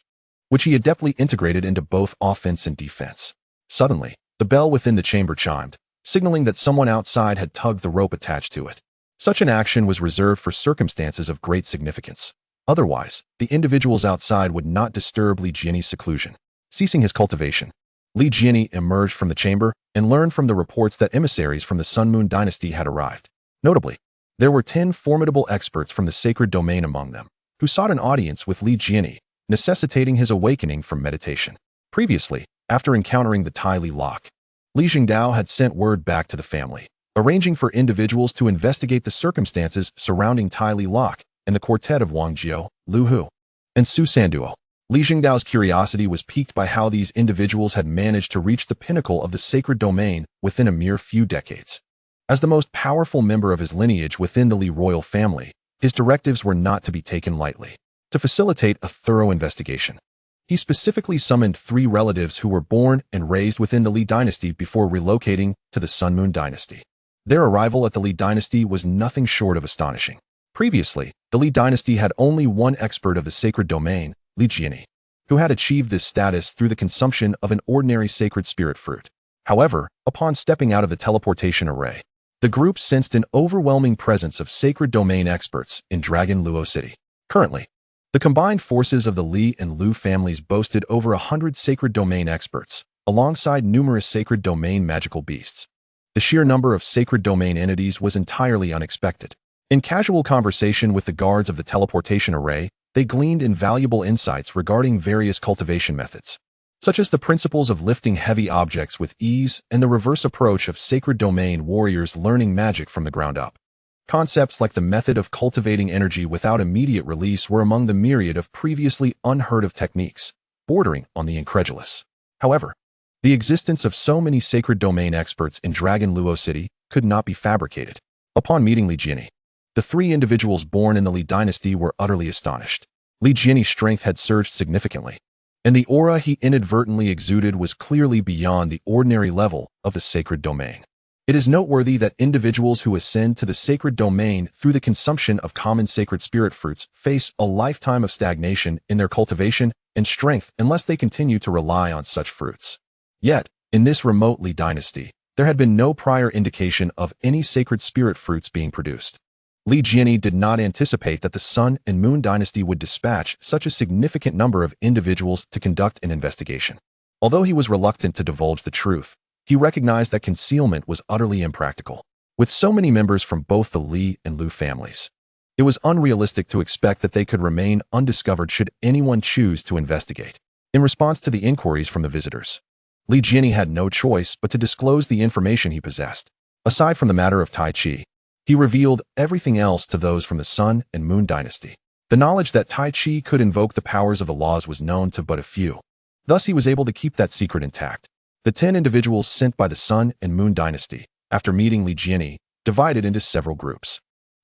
which he adeptly integrated into both offense and defense. Suddenly, the bell within the chamber chimed, signaling that someone outside had tugged the rope attached to it. Such an action was reserved for circumstances of great significance. Otherwise, the individuals outside would not disturb Li Jiani's seclusion. Ceasing his cultivation, Li Jiani emerged from the chamber and learned from the reports that emissaries from the Sun Moon dynasty had arrived. Notably, There were 10 formidable experts from the sacred domain among them, who sought an audience with Li Jiani, necessitating his awakening from meditation. Previously, after encountering the Tai Li lock, Li Jingdao had sent word back to the family, arranging for individuals to investigate the circumstances surrounding Tai Li lock and the quartet of Wang Jiao, Lu Hu, and Su Sanduo. Li Jingdao's curiosity was piqued by how these individuals had managed to reach the pinnacle of the sacred domain within a mere few decades. As the most powerful member of his lineage within the Li royal family, his directives were not to be taken lightly. To facilitate a thorough investigation, he specifically summoned 3 relatives who were born and raised within the Li dynasty before relocating to the Sun Moon dynasty. Their arrival at the Li dynasty was nothing short of astonishing. Previously, the Li dynasty had only one expert of the sacred domain, Li Jiani, who had achieved this status through the consumption of an ordinary sacred spirit fruit. However, upon stepping out of the teleportation array, the group sensed an overwhelming presence of sacred domain experts in Dragon Luo City. Currently, the combined forces of the Li and Lu families boasted over 100 sacred domain experts, alongside numerous sacred domain magical beasts. The sheer number of sacred domain entities was entirely unexpected. In casual conversation with the guards of the teleportation array, they gleaned invaluable insights regarding various cultivation methods, such as the principles of lifting heavy objects with ease and the reverse approach of sacred domain warriors learning magic from the ground up. Concepts like the method of cultivating energy without immediate release were among the myriad of previously unheard of techniques, bordering on the incredulous. However, the existence of so many sacred domain experts in Dragon Luo City could not be fabricated. Upon meeting Li Jiani, the 3 individuals born in the Li dynasty were utterly astonished. Li Jiani's strength had surged significantly, and the aura he inadvertently exuded was clearly beyond the ordinary level of the sacred domain. It is noteworthy that individuals who ascend to the sacred domain through the consumption of common sacred spirit fruits face a lifetime of stagnation in their cultivation and strength unless they continue to rely on such fruits. Yet, in this remote Li dynasty, there had been no prior indication of any sacred spirit fruits being produced. Li Jiani did not anticipate that the Sun and Moon dynasty would dispatch such a significant number of individuals to conduct an investigation. Although he was reluctant to divulge the truth, he recognized that concealment was utterly impractical. With so many members from both the Li and Lu families, it was unrealistic to expect that they could remain undiscovered should anyone choose to investigate. In response to the inquiries from the visitors, Li Jiani had no choice but to disclose the information he possessed. Aside from the matter of Tai Chi, he revealed everything else to those from the Sun and Moon dynasty. The knowledge that Tai Chi could invoke the powers of the laws was known to but a few. Thus he was able to keep that secret intact. The 10 individuals sent by the Sun and Moon dynasty, after meeting Li Jiani, divided into several groups.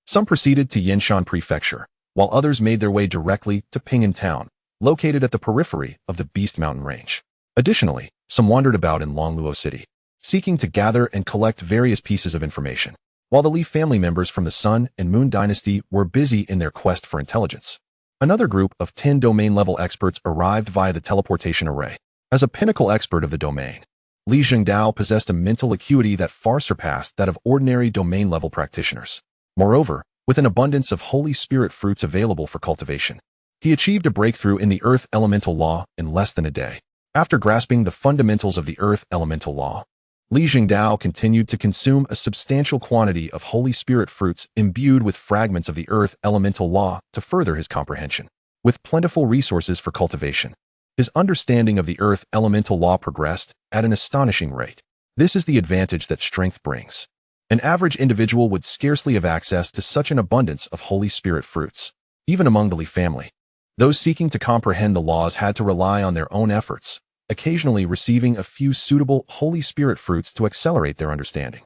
Some proceeded to Yanshan Prefecture, while others made their way directly to Ping'an Town, located at the periphery of the Beast Mountain Range. Additionally, some wandered about in Longluo City, seeking to gather and collect various pieces of information, while the Li family members from the Sun and Moon dynasty were busy in their quest for intelligence. Another group of 10 domain-level experts arrived via the teleportation array. As a pinnacle expert of the domain, Li Jingdao possessed a mental acuity that far surpassed that of ordinary domain-level practitioners. Moreover, with an abundance of holy spirit fruits available for cultivation, he achieved a breakthrough in the earth elemental law in less than a day. After grasping the fundamentals of the earth elemental law, Li Jingdao continued to consume a substantial quantity of holy spirit fruits imbued with fragments of the earth elemental law to further his comprehension. With plentiful resources for cultivation, his understanding of the earth elemental law progressed at an astonishing rate. This is the advantage that strength brings. An average individual would scarcely have access to such an abundance of holy spirit fruits. Even among the Li family, those seeking to comprehend the laws had to rely on their own efforts, occasionally receiving a few suitable holy spirit fruits to accelerate their understanding.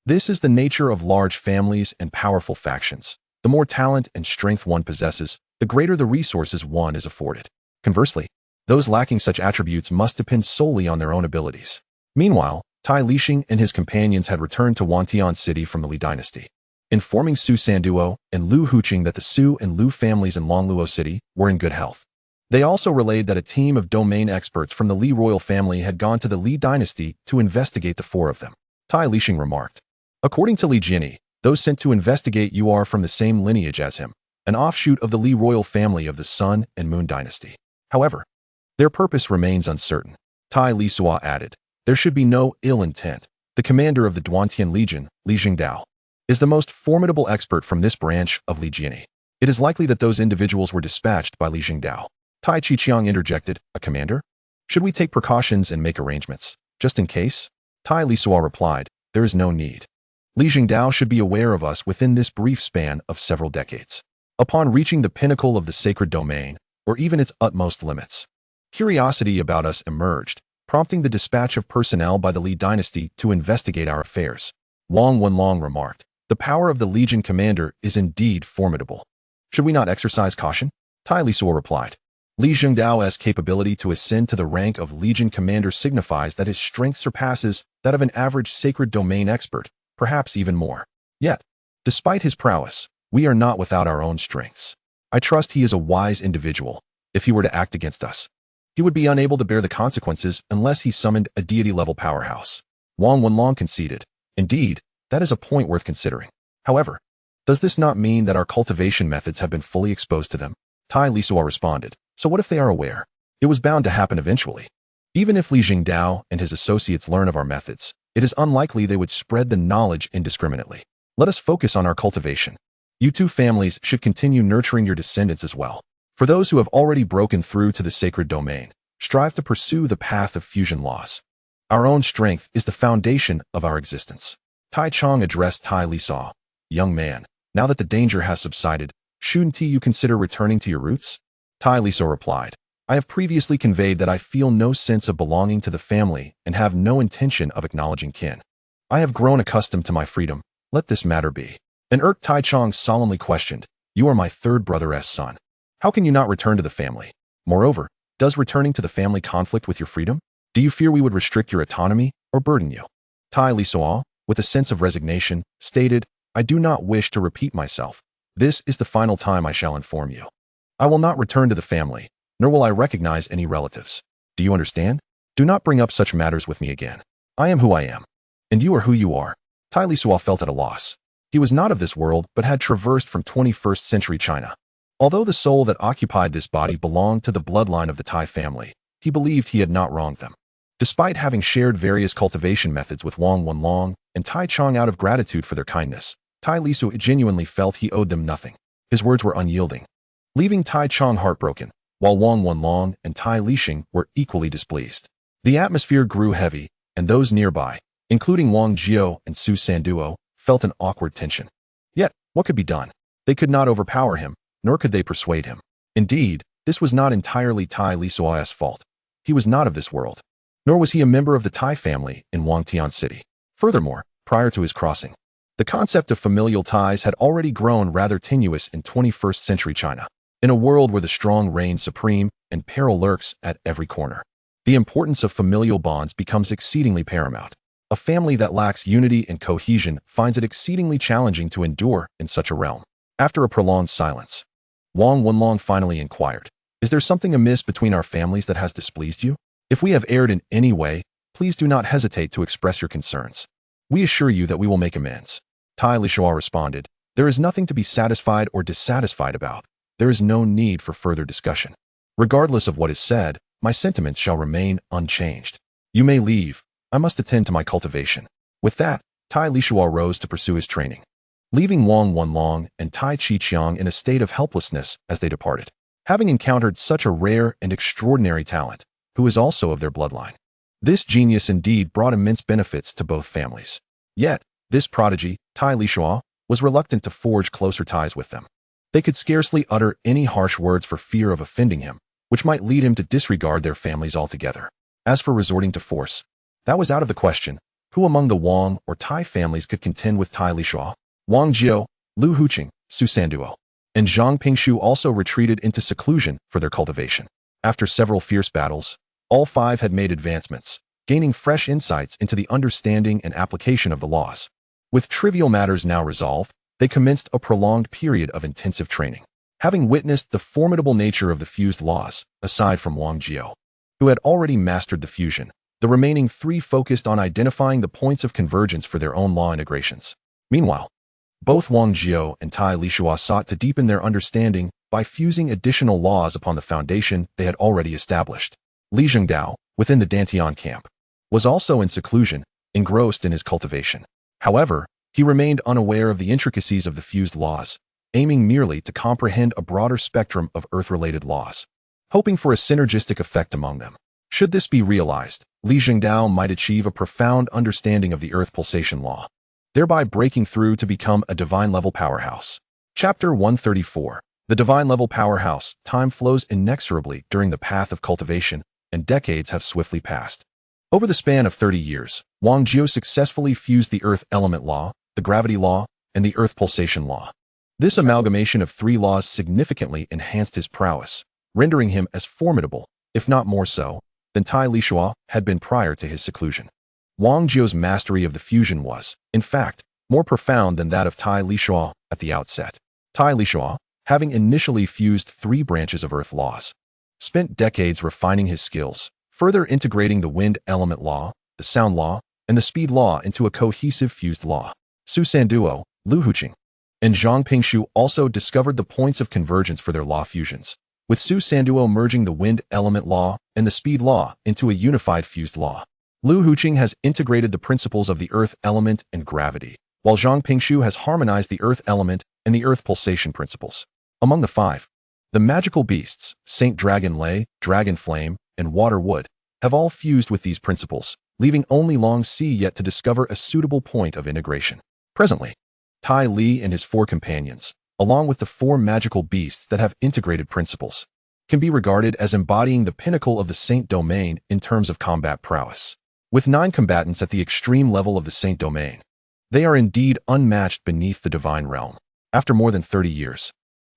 This is the nature of large families and powerful factions. The more talent and strength one possesses, the greater the resources one is afforded. Conversely, those lacking such attributes must depend solely on their own abilities. Meanwhile, Tai Lixing and his companions had returned to Wantian City from the Li dynasty, informing Su Sanduo and Lu Huqing that the Su and Lu families in Longluo City were in good health. They also relayed that a team of domain experts from the Li royal family had gone to the Li dynasty to investigate the 4 of them. Tai Lixing remarked, "According to Li Jiani, those sent to investigate you are from the same lineage as him, an offshoot of the Li royal family of the Sun and Moon dynasty. However, their purpose remains uncertain." Tai Lisuo added, "There should be no ill intent. The commander of the Duantian Legion, Li Jingdao, is the most formidable expert from this branch of Li Jiani. It is likely that those individuals were dispatched by Li Jingdao. Tai Chi Chiang interjected, a commander? Should we take precautions and make arrangements, just in case? Tai Lisuo replied, there is no need. Li Jingdao should be aware of us within this brief span of several decades. Upon reaching the pinnacle of the sacred domain, or even its utmost limits, curiosity about us emerged, prompting the dispatch of personnel by the Li dynasty to investigate our affairs. Wang Wenlong remarked, the power of the Legion commander is indeed formidable. Should we not exercise caution? Tai Lisuo replied. Li Jingdao's capability to ascend to the rank of Legion commander signifies that his strength surpasses that of an average sacred domain expert, perhaps even more. Yet, despite his prowess, we are not without our own strengths. I trust he is a wise individual. If he were to act against us, he would be unable to bear the consequences unless he summoned a deity-level powerhouse. Wang Wenlong conceded. Indeed, that is a point worth considering. However, does this not mean that our cultivation methods have been fully exposed to them? Tai Lisuo responded. So what if they are aware? It was bound to happen eventually. Even if Li Jingdao and his associates learn of our methods, it is unlikely they would spread the knowledge indiscriminately. Let us focus on our cultivation. You two families should continue nurturing your descendants as well. For those who have already broken through to the sacred domain, strive to pursue the path of fusion laws. Our own strength is the foundation of our existence. Tai Chong addressed Tai Lisuo. Young man, now that the danger has subsided, shouldn't you consider returning to your roots? Tai Lisuo replied, I have previously conveyed that I feel no sense of belonging to the family and have no intention of acknowledging kin. I have grown accustomed to my freedom. Let this matter be. And Tai Chong solemnly questioned, you are my third brother's son. How can you not return to the family? Moreover, does returning to the family conflict with your freedom? Do you fear we would restrict your autonomy or burden you? Tai Lisuo, with a sense of resignation, stated, I do not wish to repeat myself. This is the final time I shall inform you. I will not return to the family, nor will I recognize any relatives. Do you understand? Do not bring up such matters with me again. I am who I am, and you are who you are. Tai Lisuo felt at a loss. He was not of this world, but had traversed from 21st century China. Although the soul that occupied this body belonged to the bloodline of the Tai family, he believed he had not wronged them. Despite having shared various cultivation methods with Wang Wenlong and Tai Chong out of gratitude for their kindness, Tai Lisuo genuinely felt he owed them nothing. His words were unyielding, leaving Tai Chong heartbroken, while Wang Wenlong and Tai Lixing were equally displeased. The atmosphere grew heavy, and those nearby, including Wang Jiao and Su Sanduo, felt an awkward tension. Yet, what could be done? They could not overpower him, nor could they persuade him. Indeed, this was not entirely Tai Lisuo's fault. He was not of this world, nor was he a member of the Tai family in Wangtian City. Furthermore, prior to his crossing, the concept of familial ties had already grown rather tenuous in 21st century China. In a world where the strong reign supreme and peril lurks at every corner, the importance of familial bonds becomes exceedingly paramount. A family that lacks unity and cohesion finds it exceedingly challenging to endure in such a realm. After a prolonged silence, Wang Wenlong finally inquired, is there something amiss between our families that has displeased you? If we have erred in any way, please do not hesitate to express your concerns. We assure you that we will make amends. Tai Lisuo responded, there is nothing to be satisfied or dissatisfied about. There is no need for further discussion. Regardless of what is said, my sentiments shall remain unchanged. You may leave. I must attend to my cultivation. With that, Tai Lisuo rose to pursue his training, leaving Wang Wenlong and Tai Chi Chiang in a state of helplessness as they departed. Having encountered such a rare and extraordinary talent, who is also of their bloodline, this genius indeed brought immense benefits to both families. Yet, this prodigy, Tai Lisuo, was reluctant to forge closer ties with them. They could scarcely utter any harsh words for fear of offending him, which might lead him to disregard their families altogether. As for resorting to force, that was out of the question. Who among the Wang or Tai families could contend with Tai Lisuo? Wang Jiao, Lu Huqing, Su Sanduo, and Zhang Pingshu also retreated into seclusion for their cultivation. After several fierce battles, all five had made advancements, gaining fresh insights into the understanding and application of the laws. With trivial matters now resolved, they commenced a prolonged period of intensive training. Having witnessed the formidable nature of the fused laws, aside from Wang Jiao, who had already mastered the fusion, the remaining three focused on identifying the points of convergence for their own law integrations. Meanwhile, both Wang Jiao and Tai Lisuo sought to deepen their understanding by fusing additional laws upon the foundation they had already established. Li Jingdao, within the Dantian camp, was also in seclusion, engrossed in his cultivation. However, He remained unaware of the intricacies of the fused laws, aiming merely to comprehend a broader spectrum of Earth-related laws, hoping for a synergistic effect among them. Should this be realized, Li Jingdao might achieve a profound understanding of the Earth pulsation law, thereby breaking through to become a divine-level powerhouse. Chapter 134. The divine-level powerhouse. Time flows inexorably during the path of cultivation, and decades have swiftly passed. Over the span of 30 years, Wang Jiu successfully fused the Earth element law, the gravity law, and the Earth pulsation law. This amalgamation of three laws significantly enhanced his prowess, rendering him as formidable, if not more so, than Tai Lisuo had been prior to his seclusion. Wang Jiu's mastery of the fusion was, in fact, more profound than that of Tai Lisuo at the outset. Tai Lisuo, having initially fused three branches of Earth laws, spent decades refining his skills, further integrating the wind element law, the sound law, and the speed law into a cohesive fused law. Su Sanduo, Lu Huqing, and Zhang Pingshu also discovered the points of convergence for their law fusions, with Su Sanduo merging the wind element law and the speed law into a unified fused law. Lu Huqing has integrated the principles of the Earth element and gravity, while Zhang Pingshu has harmonized the Earth element and the Earth pulsation principles. Among the five, the magical beasts, Saint Dragon Lei, Dragon Flame, and Water Wood, have all fused with these principles, leaving only Long Si yet to discover a suitable point of integration. Presently, Tai Li and his four companions, along with the four magical beasts that have integrated principles, can be regarded as embodying the pinnacle of the Saint Domain in terms of combat prowess. With 9 combatants at the extreme level of the Saint Domain, they are indeed unmatched beneath the divine realm. After more than 30 years,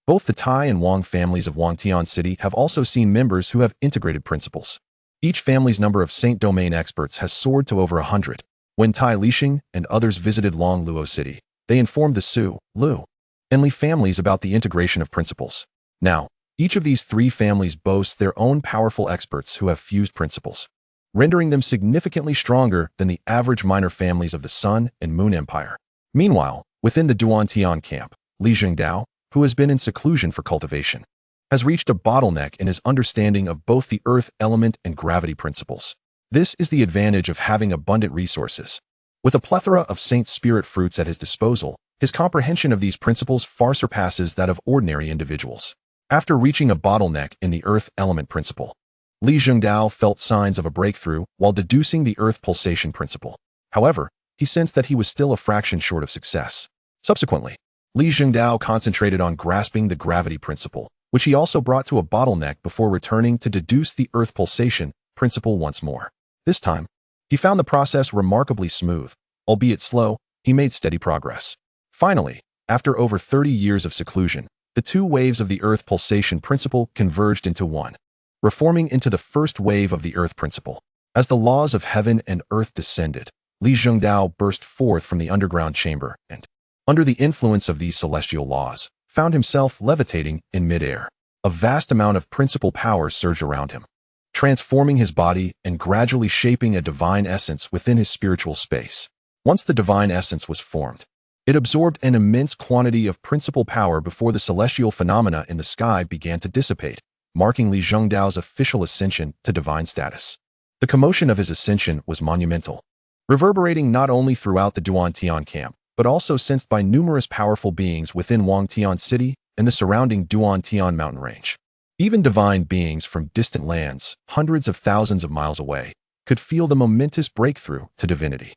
both the Tai and Wang families of Wangtian City have also seen members who have integrated principles. Each family's number of Saint Domain experts has soared to over 100. When Tai Lixing and others visited Long Luo City, they informed the Su, Lu, and Li families about the integration of principles. Now, each of these 3 families boasts their own powerful experts who have fused principles, rendering them significantly stronger than the average minor families of the Sun and Moon Empire. Meanwhile, within the Duantian camp, Li Jingdao, who has been in seclusion for cultivation, has reached a bottleneck in his understanding of both the Earth element and gravity principles. This is the advantage of having abundant resources. With a plethora of Saint Spirit fruits at his disposal, his comprehension of these principles far surpasses that of ordinary individuals. After reaching a bottleneck in the Earth element principle, Li Jingdao felt signs of a breakthrough while deducing the Earth pulsation principle. However, he sensed that he was still a fraction short of success. Subsequently, Li Jingdao concentrated on grasping the gravity principle, which he also brought to a bottleneck before returning to deduce the Earth pulsation principle once more. This time, he found the process remarkably smooth. Albeit slow, he made steady progress. Finally, after over 30 years of seclusion, the 2 waves of the Earth pulsation principle converged into one, reforming into the first wave of the Earth principle. As the laws of heaven and earth descended, Li Jingdao burst forth from the underground chamber and, under the influence of these celestial laws, found himself levitating in midair. A vast amount of principal power surged around him, transforming his body and gradually shaping a divine essence within his spiritual space. Once the divine essence was formed, it absorbed an immense quantity of principal power before the celestial phenomena in the sky began to dissipate, marking Li Jingdao's official ascension to divine status. The commotion of his ascension was monumental, reverberating not only throughout the Duantian camp, but also sensed by numerous powerful beings within Wangtian City and the surrounding Duantian mountain range. Even divine beings from distant lands, hundreds of thousands of miles away, could feel the momentous breakthrough to divinity.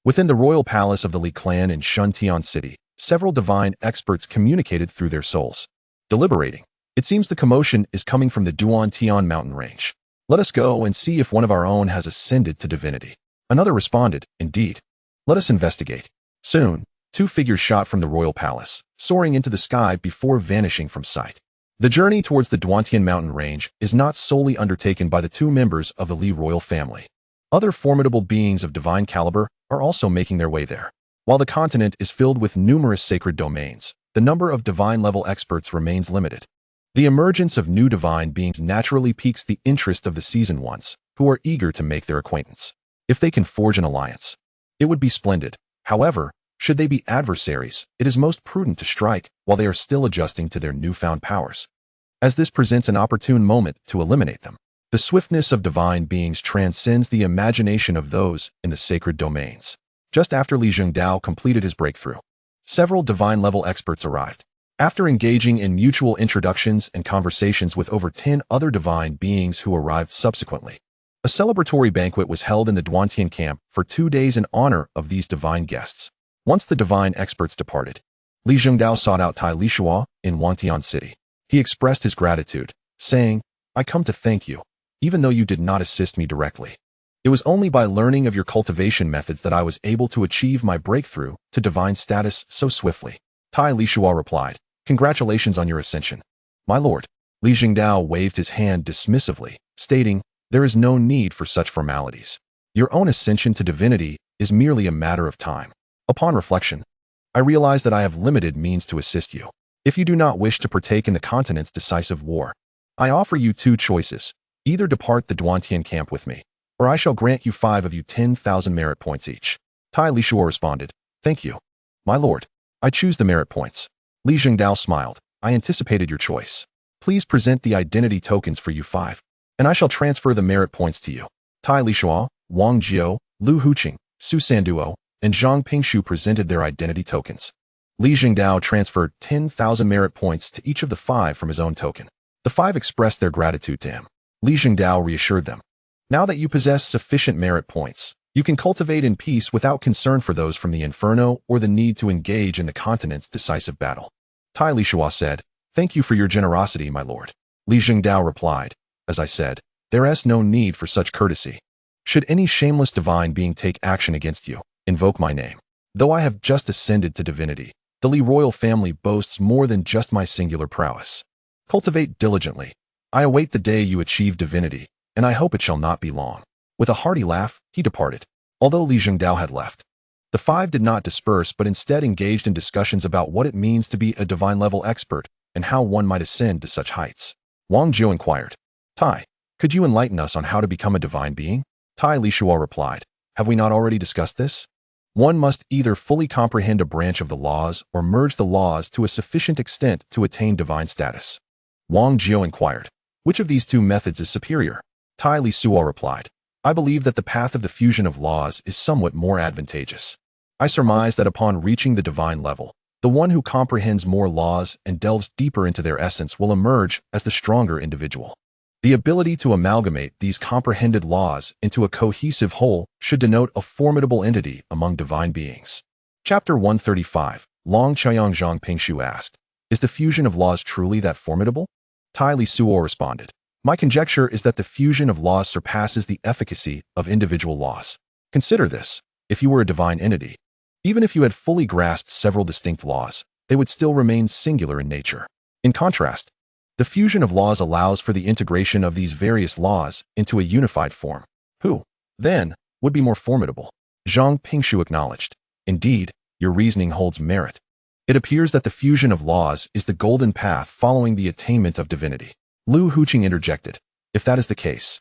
Within the royal palace of the Li clan in Shuntian City, several divine experts communicated through their souls. Deliberating, it seems the commotion is coming from the Duantian mountain range. Let us go and see if one of our own has ascended to divinity. Another responded, indeed. Let us investigate. Soon, 2 figures shot from the royal palace, soaring into the sky before vanishing from sight. The journey towards the Duantian mountain range is not solely undertaken by the 2 members of the Li royal family. Other formidable beings of divine caliber are also making their way there. While the continent is filled with numerous sacred domains, the number of divine-level experts remains limited. The emergence of new divine beings naturally piques the interest of the seasoned ones, who are eager to make their acquaintance. If they can forge an alliance, it would be splendid. However, should they be adversaries, it is most prudent to strike while they are still adjusting to their newfound powers, as this presents an opportune moment to eliminate them. The swiftness of divine beings transcends the imagination of those in the sacred domains. Just after Li Zhengdao completed his breakthrough, several divine-level experts arrived. After engaging in mutual introductions and conversations with over 10 other divine beings who arrived subsequently, a celebratory banquet was held in the Duantian camp for 2 days in honor of these divine guests. Once the divine experts departed, Li Zhengdao sought out Tai Lisuo in Wangtian City. He expressed his gratitude, saying, "I come to thank you, even though you did not assist me directly. It was only by learning of your cultivation methods that I was able to achieve my breakthrough to divine status so swiftly." Tai Lisuo replied, "Congratulations on your ascension, my lord." Li Zhengdao waved his hand dismissively, stating, "There is no need for such formalities. Your own ascension to divinity is merely a matter of time. Upon reflection, I realize that I have limited means to assist you. If you do not wish to partake in the continent's decisive war, I offer you 2 choices. Either depart the Duantian camp with me, or I shall grant you 5 of you 10,000 merit points each." Tai Lisuo responded, "Thank you, my lord. I choose the merit points." Li Zhengdao smiled, "I anticipated your choice. Please present the identity tokens for you 5, and I shall transfer the merit points to you." Tai Lisuo, Wang Jiao, Lu Huqing, Su Sanduo, and Zhang Pingshu presented their identity tokens. Li Zhengdao transferred 10,000 merit points to each of the 5 from his own token. The 5 expressed their gratitude to him. Li Zhengdao reassured them, "Now that you possess sufficient merit points, you can cultivate in peace without concern for those from the inferno or the need to engage in the continent's decisive battle." Tai Lisuo said, "Thank you for your generosity, my lord." Li Zhengdao replied, "As I said, there is no need for such courtesy. Should any shameless divine being take action against you, invoke my name. Though I have just ascended to divinity, the Li royal family boasts more than just my singular prowess. Cultivate diligently. I await the day you achieve divinity, and I hope it shall not be long." With a hearty laugh, he departed. Although Li Zhengdao had left, the 5 did not disperse but instead engaged in discussions about what it means to be a divine-level expert and how one might ascend to such heights. Wang Jiao inquired, "Tai, could you enlighten us on how to become a divine being?" Tai Lisuo replied, "Have we not already discussed this? One must either fully comprehend a branch of the laws or merge the laws to a sufficient extent to attain divine status." Wang Jiao inquired, "Which of these 2 methods is superior?" Tai Lisuo replied, "I believe that the path of the fusion of laws is somewhat more advantageous. I surmise that upon reaching the divine level, the one who comprehends more laws and delves deeper into their essence will emerge as the stronger individual. The ability to amalgamate these comprehended laws into a cohesive whole should denote a formidable entity among divine beings." Chapter 135, Long Chaiyang Zhang Pingshu asked, "Is the fusion of laws truly that formidable?" Tai Lisuo responded, "My conjecture is that the fusion of laws surpasses the efficacy of individual laws. Consider this, if you were a divine entity, even if you had fully grasped several distinct laws, they would still remain singular in nature. In contrast, the fusion of laws allows for the integration of these various laws into a unified form. Who, then, would be more formidable?" Zhang Pingshu acknowledged, "Indeed, your reasoning holds merit. It appears that the fusion of laws is the golden path following the attainment of divinity." Lu Huqing interjected, "If that is the case,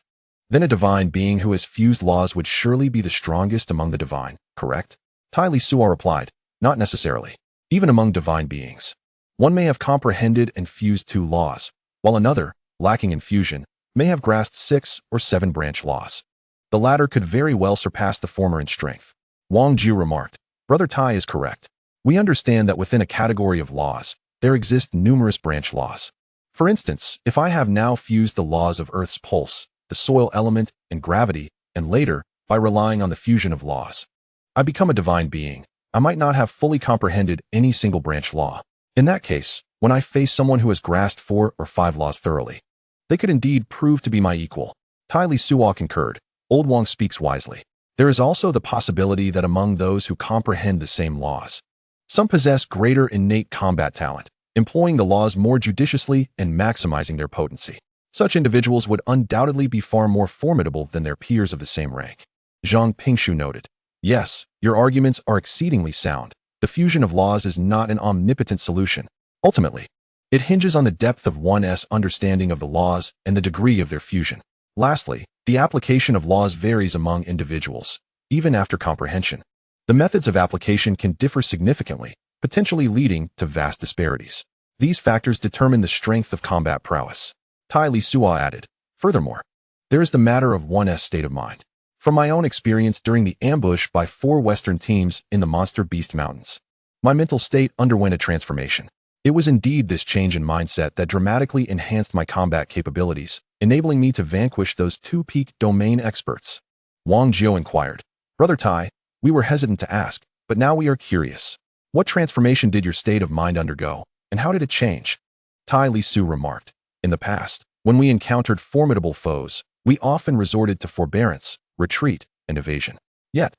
then a divine being who has fused laws would surely be the strongest among the divine, correct?" Tai Lisuo replied, "Not necessarily. Even among divine beings, one may have comprehended and fused 2 laws, while another, lacking in fusion, may have grasped 6 or 7 branch laws. The latter could very well surpass the former in strength." Wang Jiao remarked, "Brother Tai is correct. We understand that within a category of laws, there exist numerous branch laws. For instance, if I have now fused the laws of Earth's pulse, the soil element, and gravity, and later, by relying on the fusion of laws, I become a divine being, I might not have fully comprehended any single branch law. In that case, when I face someone who has grasped 4 or 5 laws thoroughly, they could indeed prove to be my equal." Tai Lisuo concurred, "Old Wang speaks wisely. There is also the possibility that among those who comprehend the same laws, some possess greater innate combat talent, employing the laws more judiciously and maximizing their potency. Such individuals would undoubtedly be far more formidable than their peers of the same rank." Zhang Pingshu noted, "Yes, your arguments are exceedingly sound. The fusion of laws is not an omnipotent solution. Ultimately, it hinges on the depth of one's understanding of the laws and the degree of their fusion. Lastly, the application of laws varies among individuals, even after comprehension. The methods of application can differ significantly, potentially leading to vast disparities. These factors determine the strength of combat prowess." Tai Lisuo added, "Furthermore, there is the matter of one's state of mind. from my own experience during the ambush by 4 Western teams in the Monster Beast Mountains. My mental state underwent a transformation. It was indeed this change in mindset that dramatically enhanced my combat capabilities, enabling me to vanquish those 2 peak domain experts. Wang Jiao inquired. Brother Tai, we were hesitant to ask, but now we are curious. What transformation did your state of mind undergo, and how did it change? Tai Lisuo remarked. In the past, when we encountered formidable foes, we often resorted to forbearance, retreat, and evasion. Yet,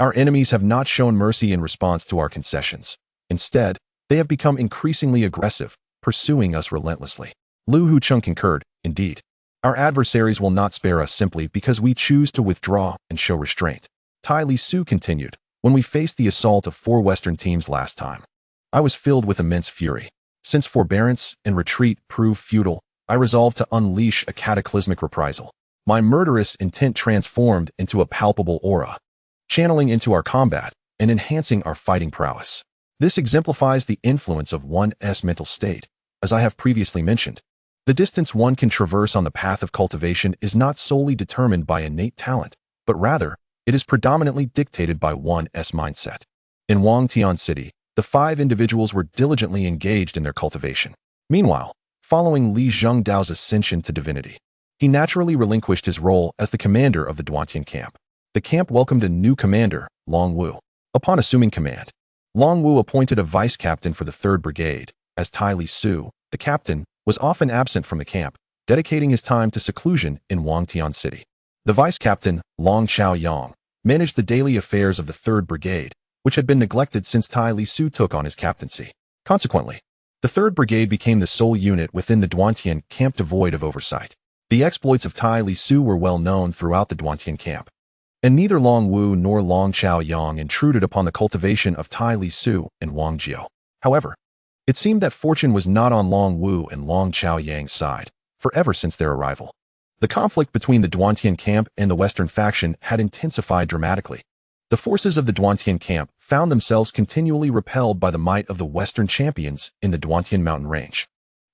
our enemies have not shown mercy in response to our concessions. Instead, they have become increasingly aggressive, pursuing us relentlessly. Lu Hucheng concurred. Indeed, our adversaries will not spare us simply because we choose to withdraw and show restraint. Tai Lisuo continued. When we faced the assault of 4 Western teams last time, I was filled with immense fury. Since forbearance and retreat proved futile, I resolved to unleash a cataclysmic reprisal. My murderous intent transformed into a palpable aura, channeling into our combat and enhancing our fighting prowess. This exemplifies the influence of one's mental state. As I have previously mentioned, the distance one can traverse on the path of cultivation is not solely determined by innate talent, but rather, it is predominantly dictated by one's mindset. In Wangtian City, the 5 individuals were diligently engaged in their cultivation. Meanwhile, following Li Zhengdao's ascension to divinity, he naturally relinquished his role as the commander of the Duantian camp. The camp welcomed a new commander, Long Wu. Upon assuming command, Long Wu appointed a vice-captain for the 3rd Brigade, as Tai Lisuo, the captain, was often absent from the camp, dedicating his time to seclusion in Wangtian City. The vice-captain, Long Chaoyang, managed the daily affairs of the 3rd Brigade, which had been neglected since Tai Lisuo took on his captaincy. Consequently, the 3rd Brigade became the sole unit within the Duantian camp devoid of oversight. The exploits of Tai Lisuo were well known throughout the Duantian camp, and neither Long Wu nor Long Chaoyang intruded upon the cultivation of Tai Lisuo and Wang Jiao. However, it seemed that fortune was not on Long Wu and Long Chaoyang's side, for ever since their arrival. The conflict between the Duantian camp and the Western faction had intensified dramatically. The forces of the Duantian camp found themselves continually repelled by the might of the Western champions in the Duantian mountain range.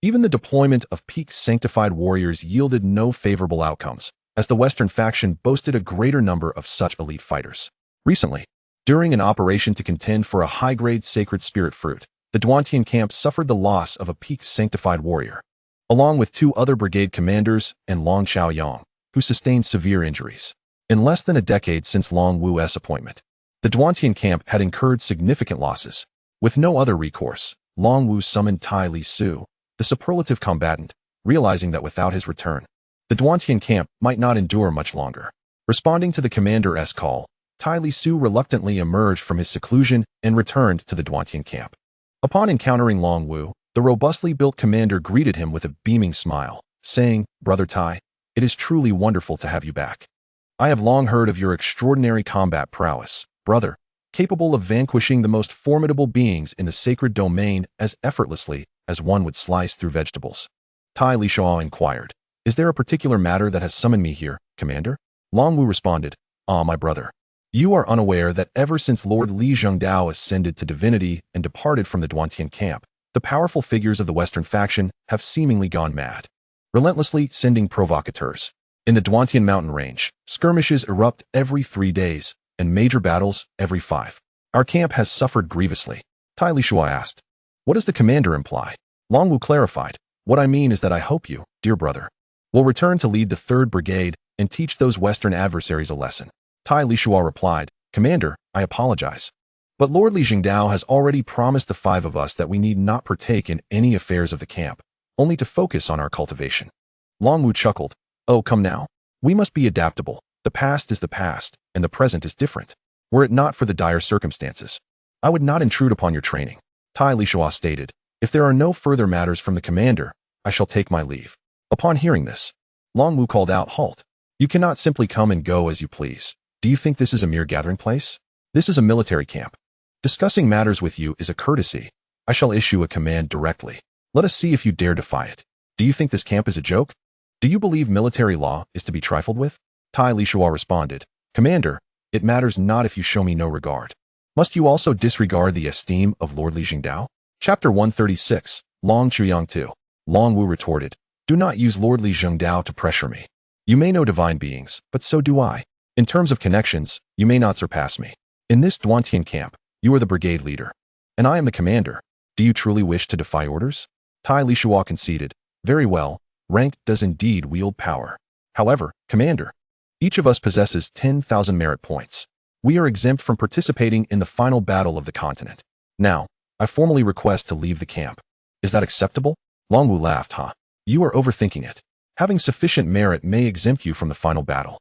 Even the deployment of peak sanctified warriors yielded no favorable outcomes, as the Western faction boasted a greater number of such elite fighters. Recently, during an operation to contend for a high-grade sacred spirit fruit, the Duantian camp suffered the loss of a peak sanctified warrior, along with 2 other brigade commanders and Long Chaoyang, who sustained severe injuries. In less than a decade since Long Wu's appointment, the Duantian camp had incurred significant losses. With no other recourse, Long Wu summoned Tai Lisuo, the superlative combatant, realizing that without his return, the Duantian camp might not endure much longer. Responding to the commander's call, Tai Lisuo reluctantly emerged from his seclusion and returned to the Duantian camp. Upon encountering Long Wu, the robustly built commander greeted him with a beaming smile, saying, "Brother Tai, it is truly wonderful to have you back. I have long heard of your extraordinary combat prowess, brother, capable of vanquishing the most formidable beings in the sacred domain as effortlessly as one would slice through vegetables." Tai Lisuo inquired, "Is there a particular matter that has summoned me here, Commander?" Long Wu responded, "Ah, my brother, you are unaware that ever since Lord Li Zhengdao ascended to divinity and departed from the Duantian camp, the powerful figures of the Western faction have seemingly gone mad, relentlessly sending provocateurs. In the Duantian mountain range, skirmishes erupt every 3 days, and major battles every 5. Our camp has suffered grievously." Tai Lisuo asked, "What does the commander imply?" Long Wu clarified, "What I mean is that I hope you, dear brother, will return to lead the 3rd Brigade and teach those Western adversaries a lesson." Tai Lisuo replied, "Commander, I apologize, but Lord Li Zhengdao has already promised the 5 of us that we need not partake in any affairs of the camp, only to focus on our cultivation." Long Wu chuckled, "Oh, come now. We must be adaptable. The past is the past, and the present is different. Were it not for the dire circumstances, I would not intrude upon your training." Tai Lisuo stated, "If there are no further matters from the commander, I shall take my leave." Upon hearing this, Long Wu called out, "Halt! You cannot simply come and go as you please. Do you think this is a mere gathering place? This is a military camp. Discussing matters with you is a courtesy. I shall issue a command directly. Let us see if you dare defy it. Do you think this camp is a joke? Do you believe military law is to be trifled with?" Tai Lisuo responded, "Commander, it matters not if you show me no regard. Must you also disregard the esteem of Lord Li Zhengdao?" Chapter 136, Long Chuyang 2. Long Wu retorted, "Do not use Lord Li Zhengdao to pressure me. You may know divine beings, but so do I. In terms of connections, you may not surpass me. In this Duantian camp, you are the brigade leader, and I am the commander. Do you truly wish to defy orders? Tai Lisuo conceded. Very well, rank does indeed wield power. However, commander, each of us possesses 10,000 merit points. We are exempt from participating in the final battle of the continent. Now, I formally request to leave the camp. Is that acceptable? Longwu laughed. You are overthinking it. Having sufficient merit may exempt you from the final battle.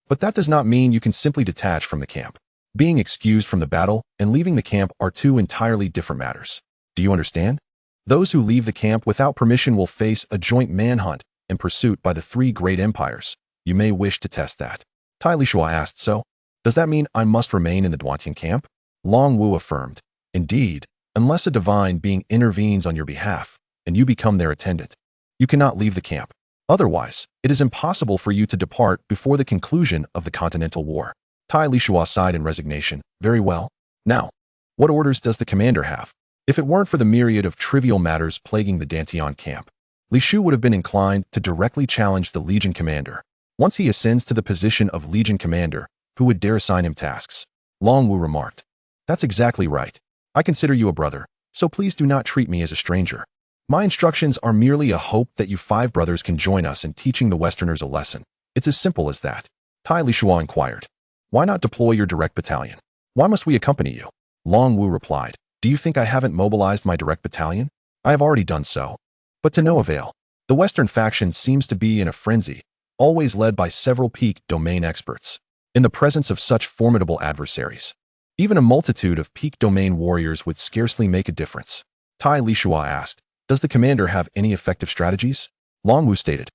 But that does not mean you can simply detach from the camp. Being excused from the battle and leaving the camp are two entirely different matters. Do you understand? Those who leave the camp without permission will face a joint manhunt and pursuit by the three great empires. You may wish to test that. Tai Lisuo asked. So, does that mean I must remain in the Duantian camp? Long Wu affirmed. Indeed, unless a divine being intervenes on your behalf, and you become their attendant, you cannot leave the camp. Otherwise, it is impossible for you to depart before the conclusion of the Continental War. Tai Lisuo sighed in resignation. Very well. Now, what orders does the commander have? If it weren't for the myriad of trivial matters plaguing the Dantian camp, Lisuo would have been inclined to directly challenge the Legion commander. Once he ascends to the position of Legion commander, who would dare assign him tasks? Long Wu remarked. That's exactly right. I consider you a brother, so please do not treat me as a stranger. My instructions are merely a hope that you 5 brothers can join us in teaching the Westerners a lesson. It's as simple as that. Tai Lisuo inquired. Why not deploy your direct battalion? Why must we accompany you? Long Wu replied. Do you think I haven't mobilized my direct battalion? I have already done so. But to no avail. The Western faction seems to be in a frenzy, always led by several peak domain experts. In the presence of such formidable adversaries, even a multitude of peak domain warriors would scarcely make a difference. Tai Lisuo asked, does the commander have any effective strategies? Long Wu stated,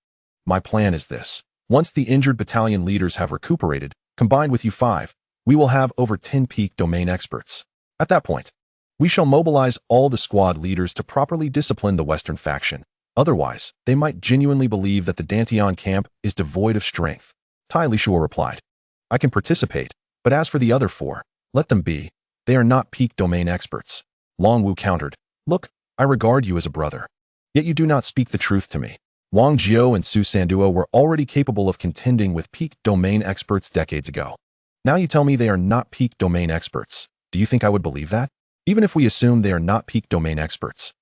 my plan is this. Once the injured battalion leaders have recuperated, combined with you 5, we will have over 10 peak domain experts. At that point, we shall mobilize all the squad leaders to properly discipline the Western faction. Otherwise, they might genuinely believe that the Dantian camp is devoid of strength. Tai Lisuo replied, I can participate, but as for the other 4, let them be. They are not peak domain experts. Long Wu countered, look, I regard you as a brother. Yet you do not speak the truth to me. Wang Jiao and Su Sanduo were already capable of contending with peak domain experts decades ago. Now you tell me they are not peak domain experts. Do you think I would believe that? Even if we assume they are not peak domain experts,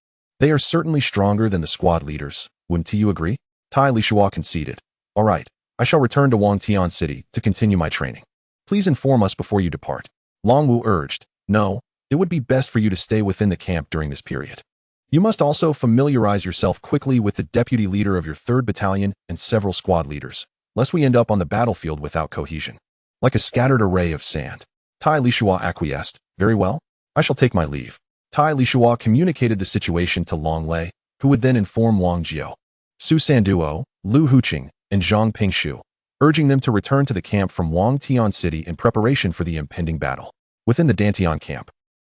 they are certainly stronger than the squad leaders. Wouldn't you agree? Tai Lisuo conceded. All right, I shall return to Wangtian City to continue my training. Please inform us before you depart. Long Wu urged. No, it would be best for you to stay within the camp during this period. You must also familiarize yourself quickly with the deputy leader of your 3rd battalion and several squad leaders, lest we end up on the battlefield without cohesion. Like a scattered array of sand. Tai Lisuo acquiesced. Very well. I shall take my leave. Tai Lisuo communicated the situation to Long Lei, who would then inform Wang Jiao, Su Sanduo, Lu Huqing, and Zhang Pingshu, urging them to return to the camp from Wangtian City in preparation for the impending battle. Within the Dantian camp,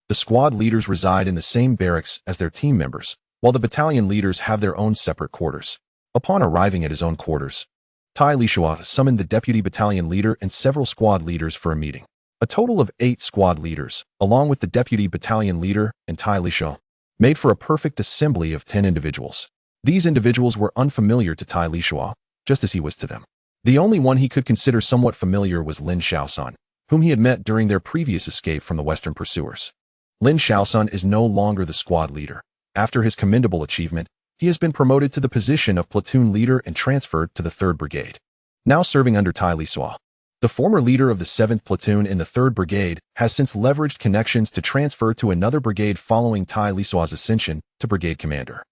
the squad leaders reside in the same barracks as their team members, while the battalion leaders have their own separate quarters. Upon arriving at his own quarters, Tai Lisuo summoned the deputy battalion leader and several squad leaders for a meeting. A total of 8 squad leaders, along with the deputy battalion leader and Tai Lisuo, made for a perfect assembly of 10 individuals. These individuals were unfamiliar to Tai Lisuo, just as he was to them. The only one he could consider somewhat familiar was Lin Shaosun, whom he had met during their previous escape from the Western pursuers. Lin Shaosun is no longer the squad leader. After his commendable achievement, he has been promoted to the position of platoon leader and transferred to the 3rd Brigade, now serving under Tai Lisuo. The former leader of the 7th Platoon in the 3rd Brigade has since leveraged connections to transfer to another brigade following Tai Lisuo's ascension to brigade commander.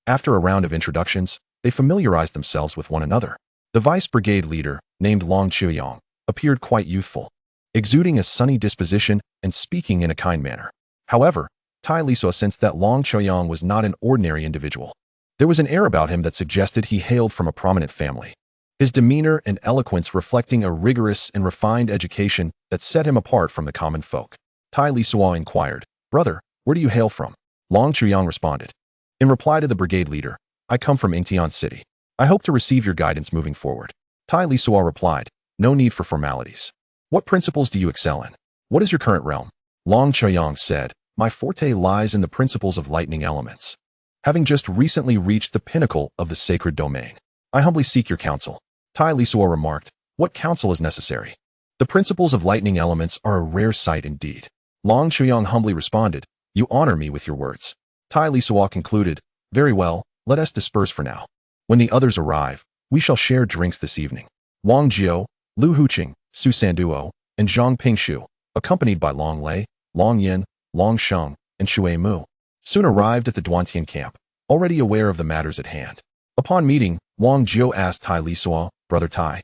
After a round of introductions, they familiarized themselves with one another. The vice brigade leader, named Long Chuyang, appeared quite youthful, exuding a sunny disposition and speaking in a kind manner. However, Tai Lisuo sensed that Long Chuyang was not an ordinary individual. There was an air about him that suggested he hailed from a prominent family. His demeanor and eloquence reflecting a rigorous and refined education that set him apart from the common folk. Tai Lisuo inquired, Brother, where do you hail from? Long Chuyang responded. In reply to the brigade leader, I come from Ingtian City. I hope to receive your guidance moving forward. Tai Lisuo replied, No need for formalities. What principles do you excel in? What is your current realm? Long Chuyang said, My forte lies in the principles of lightning elements. Having just recently reached the pinnacle of the sacred domain, I humbly seek your counsel. Tai Lisuo remarked, What counsel is necessary? The principles of lightning elements are a rare sight indeed. Long Chuyang humbly responded, "You honor me with your words." Tai Lisuo concluded, "Very well, let us disperse for now. When the others arrive, we shall share drinks this evening." Wang Jiao, Lu Huqing, Su Sanduo, and Zhang Pingshu, accompanied by Long Lei, Long Yin, Long Sheng, and Xue Mu, soon arrived at the Duantian camp, already aware of the matters at hand. Upon meeting, Wang Jiao asked Tai Lisuo, "Brother Tai,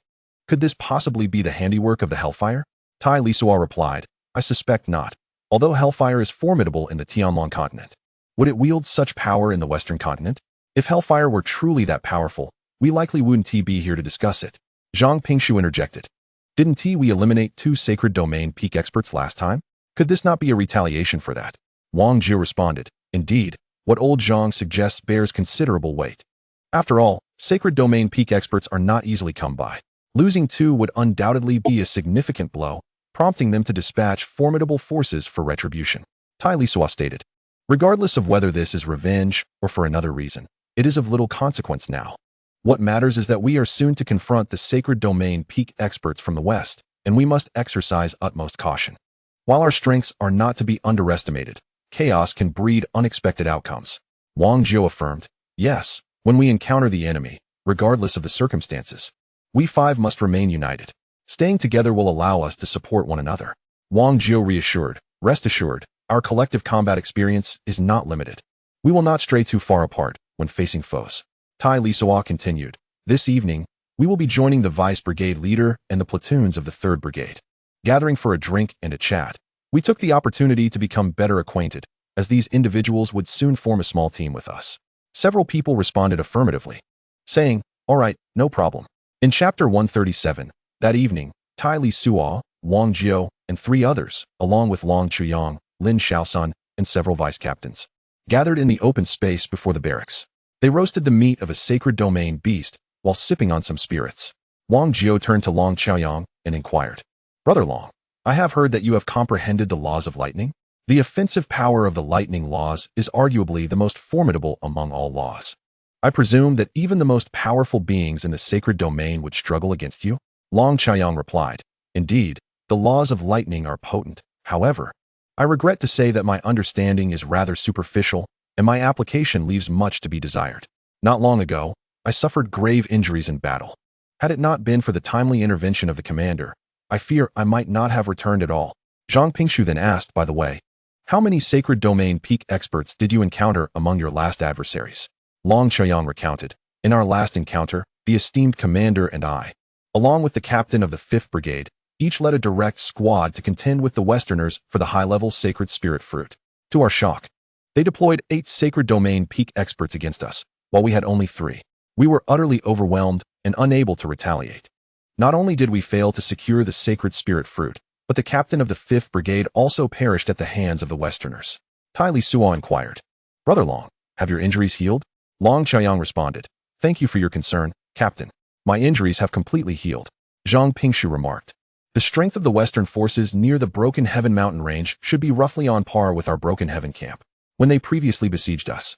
could this possibly be the handiwork of the Hellfire?" Tai Lisuo replied, "I suspect not. Although Hellfire is formidable in the Tianlong continent, would it wield such power in the Western continent? If Hellfire were truly that powerful, we likely wouldn't be here to discuss it." Zhang Pingshu interjected. "Didn't we eliminate 2 sacred domain peak experts last time? Could this not be a retaliation for that?" Wang Jiao responded, "Indeed, what old Zhang suggests bears considerable weight. After all, sacred domain peak experts are not easily come by. Losing 2 would undoubtedly be a significant blow, prompting them to dispatch formidable forces for retribution." Tai Lisuo stated. "Regardless of whether this is revenge or for another reason, it is of little consequence now. What matters is that we are soon to confront the sacred domain peak experts from the West, and we must exercise utmost caution. While our strengths are not to be underestimated, chaos can breed unexpected outcomes." Wang Jiao affirmed, "Yes, when we encounter the enemy, regardless of the circumstances, we 5 must remain united. Staying together will allow us to support one another." Wang Jiao reassured, "Rest assured, our collective combat experience is not limited. We will not stray too far apart when facing foes." Tai Lisuo continued, "This evening, we will be joining the Vice Brigade leader and the platoons of the 3rd Brigade. Gathering for a drink and a chat, we took the opportunity to become better acquainted, as these individuals would soon form a small team with us." Several people responded affirmatively, saying, "All right, no problem." In Chapter 137, that evening, Tai Lisuo, Wang Jiao, and 3 others, along with Long Chuyang, Lin Shaosun, and several vice-captains, gathered in the open space before the barracks. They roasted the meat of a sacred domain beast while sipping on some spirits. Wang Jiao turned to Long Xiaoyang and inquired, "Brother Long, I have heard that you have comprehended the laws of lightning. The offensive power of the lightning laws is arguably the most formidable among all laws. I presume that even the most powerful beings in the sacred domain would struggle against you?" Long Xiaoyang replied, "Indeed, the laws of lightning are potent. However, I regret to say that my understanding is rather superficial, and my application leaves much to be desired. Not long ago, I suffered grave injuries in battle. Had it not been for the timely intervention of the commander, I fear I might not have returned at all." Zhang Pingshu then asked, "By the way, how many sacred domain peak experts did you encounter among your last adversaries?" Long Xiaoyang recounted, "In our last encounter, the esteemed commander and I, along with the captain of the 5th Brigade, each led a direct squad to contend with the Westerners for the high-level sacred spirit fruit. To our shock, they deployed 8 sacred domain peak experts against us, while we had only 3. We were utterly overwhelmed and unable to retaliate. Not only did we fail to secure the sacred spirit fruit, but the captain of the 5th Brigade also perished at the hands of the Westerners." Tai Lisuo inquired, "Brother Long, have your injuries healed?" Long Xiaoyang responded, "Thank you for your concern, Captain. My injuries have completely healed." Zhang Pingshu remarked, "The strength of the Western forces near the Broken Heaven mountain range should be roughly on par with our Broken Heaven camp. When they previously besieged us,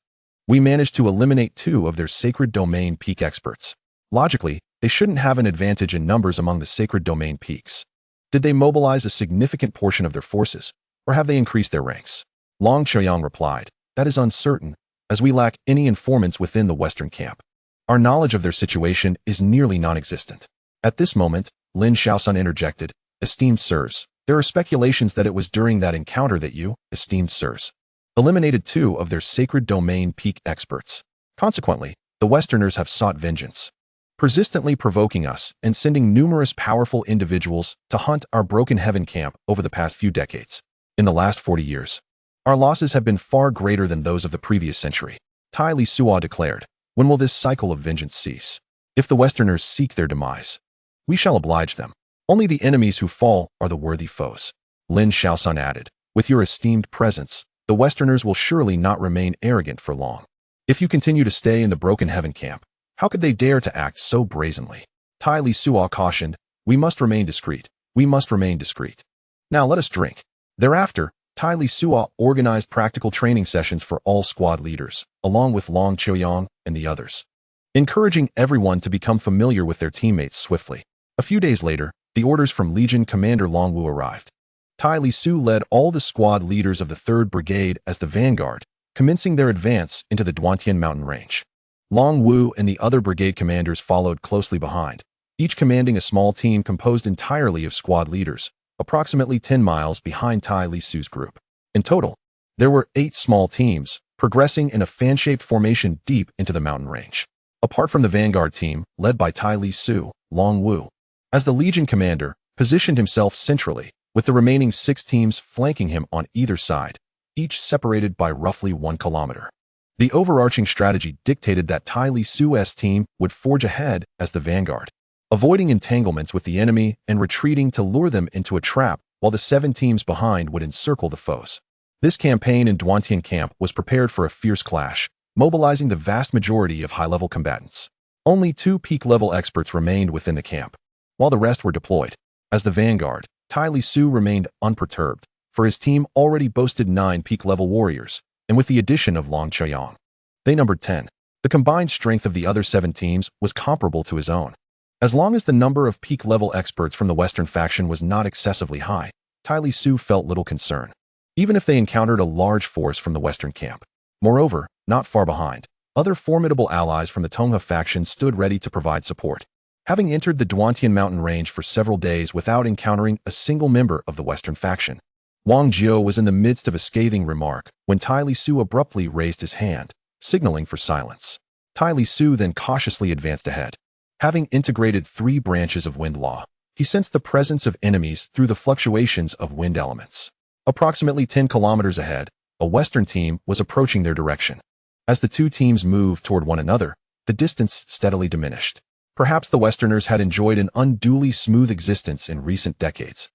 we managed to eliminate 2 of their sacred domain peak experts. Logically, they shouldn't have an advantage in numbers among the sacred domain peaks. Did they mobilize a significant portion of their forces, or have they increased their ranks?" Long Xiaoyang replied, "That is uncertain, as we lack any informants within the Western camp. Our knowledge of their situation is nearly non-existent." At this moment, Lin Shaosun interjected, "Esteemed sirs, there are speculations that it was during that encounter that you, esteemed sirs, eliminated 2 of their sacred domain peak experts. Consequently, the Westerners have sought vengeance, persistently provoking us and sending numerous powerful individuals to hunt our Broken Heaven camp over the past few decades. In the last 40 years, our losses have been far greater than those of the previous century." Tai Lisuo declared, "When will this cycle of vengeance cease? If the Westerners seek their demise, we shall oblige them. Only the enemies who fall are the worthy foes." Lin Shaosun added, "With your esteemed presence, the Westerners will surely not remain arrogant for long. If you continue to stay in the Broken Heaven camp, how could they dare to act so brazenly?" Tai Lisuo cautioned, "We must remain discreet. We must remain discreet. Now let us drink." Thereafter, Tai Lisuo organized practical training sessions for all squad leaders, along with Long Qiuyang and the others, encouraging everyone to become familiar with their teammates swiftly. A few days later, The orders from Legion Commander Long Wu arrived. Tai Lisuo led all the squad leaders of the 3rd Brigade as the vanguard, commencing their advance into the Duantian mountain range. Long Wu and the other brigade commanders followed closely behind, each commanding a small team composed entirely of squad leaders, approximately 10 miles behind Tai Lisuo's group. In total, there were 8 small teams, progressing in a fan-shaped formation deep into the mountain range. Apart from the vanguard team, led by Tai Lisuo, Long Wu, as the Legion commander, positioned himself centrally, with the remaining 6 teams flanking him on either side, each separated by roughly 1 kilometer. The overarching strategy dictated that Tai Lisuo's team would forge ahead as the vanguard, avoiding entanglements with the enemy and retreating to lure them into a trap, while the 7 teams behind would encircle the foes. This campaign in Duantian camp was prepared for a fierce clash, mobilizing the vast majority of high-level combatants. Only 2 peak-level experts remained within the camp, while the rest were deployed. As the vanguard, Tai Lisuo remained unperturbed, for his team already boasted 9 peak-level warriors, and with the addition of Long Chaoyang, they numbered 10. The combined strength of the other 7 teams was comparable to his own. As long as the number of peak-level experts from the Western faction was not excessively high, Tai Lisuo felt little concern, even if they encountered a large force from the Western camp. Moreover, not far behind, other formidable allies from the Tongha faction stood ready to provide support. Having entered the Duantian mountain range for several days without encountering a single member of the Western faction, Wang Jiao was in the midst of a scathing remark when Tai Lisuo abruptly raised his hand, signaling for silence. Tai Lisuo then cautiously advanced ahead. Having integrated 3 branches of wind law, he sensed the presence of enemies through the fluctuations of wind elements. Approximately 10 kilometers ahead, a Western team was approaching their direction. As the 2 teams moved toward one another, the distance steadily diminished. Perhaps the Westerners had enjoyed an unduly smooth existence in recent decades.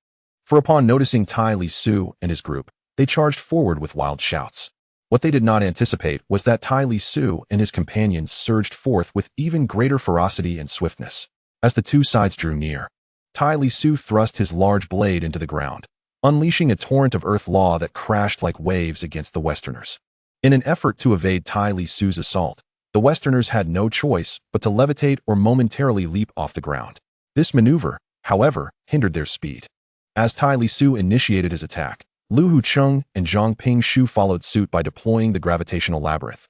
For upon noticing Tai Lisuo and his group, they charged forward with wild shouts. What they did not anticipate was that Tai Lisuo and his companions surged forth with even greater ferocity and swiftness. As the 2 sides drew near, Tai Lisuo thrust his large blade into the ground, unleashing a torrent of earth law that crashed like waves against the Westerners. In an effort to evade Tai Lisuo's assault, the Westerners had no choice but to levitate or momentarily leap off the ground. This maneuver, however, hindered their speed. As Tai Lisuo initiated his attack, Lu Hucheng and Zhang Pingshu followed suit by deploying the gravitational labyrinth,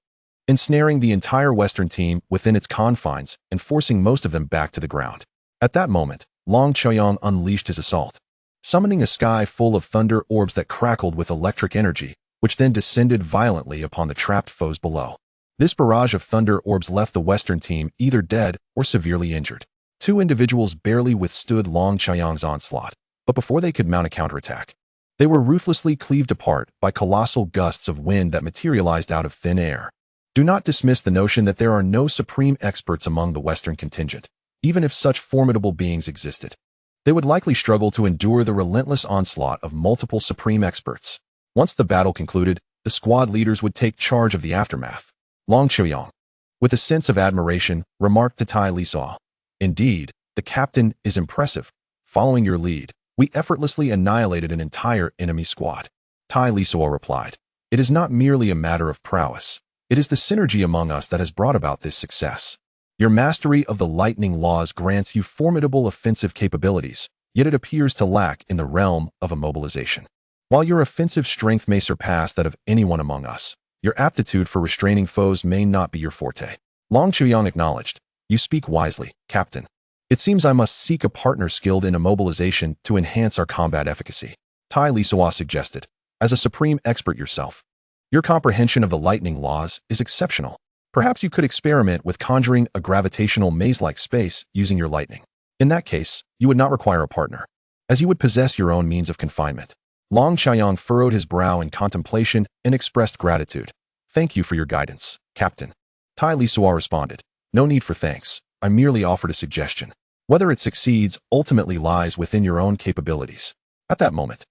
ensnaring the entire Western team within its confines and forcing most of them back to the ground. At that moment, Long Chaoyang unleashed his assault, summoning a sky full of thunder orbs that crackled with electric energy, which then descended violently upon the trapped foes below. This barrage of thunder orbs left the Western team either dead or severely injured. 2 individuals barely withstood Long Chaoyang's onslaught, but before they could mount a counterattack, they were ruthlessly cleaved apart by colossal gusts of wind that materialized out of thin air. Do not dismiss the notion that there are no supreme experts among the Western contingent. Even if such formidable beings existed, they would likely struggle to endure the relentless onslaught of multiple supreme experts. Once the battle concluded, the squad leaders would take charge of the aftermath. Long Chaoyang, with a sense of admiration, remarked to Tai Lisuo, "Indeed, the captain is impressive. Following your lead, we effortlessly annihilated an entire enemy squad." Tai Lisuo replied, "It is not merely a matter of prowess. It is the synergy among us that has brought about this success. Your mastery of the lightning laws grants you formidable offensive capabilities, yet it appears to lack in the realm of immobilization. While your offensive strength may surpass that of anyone among us, your aptitude for restraining foes may not be your forte." Long Chaoyang acknowledged, "You speak wisely, Captain. It seems I must seek a partner skilled in immobilization to enhance our combat efficacy." Tai Lisuo suggested, "As a supreme expert yourself, your comprehension of the lightning laws is exceptional. Perhaps you could experiment with conjuring a gravitational maze-like space using your lightning. In that case, you would not require a partner, as you would possess your own means of confinement." Long Chaoyang furrowed his brow in contemplation and expressed gratitude. "Thank you for your guidance, Captain." Tai Lisuo responded, "No need for thanks. I merely offered a suggestion. Whether it succeeds ultimately lies within your own capabilities." At that moment,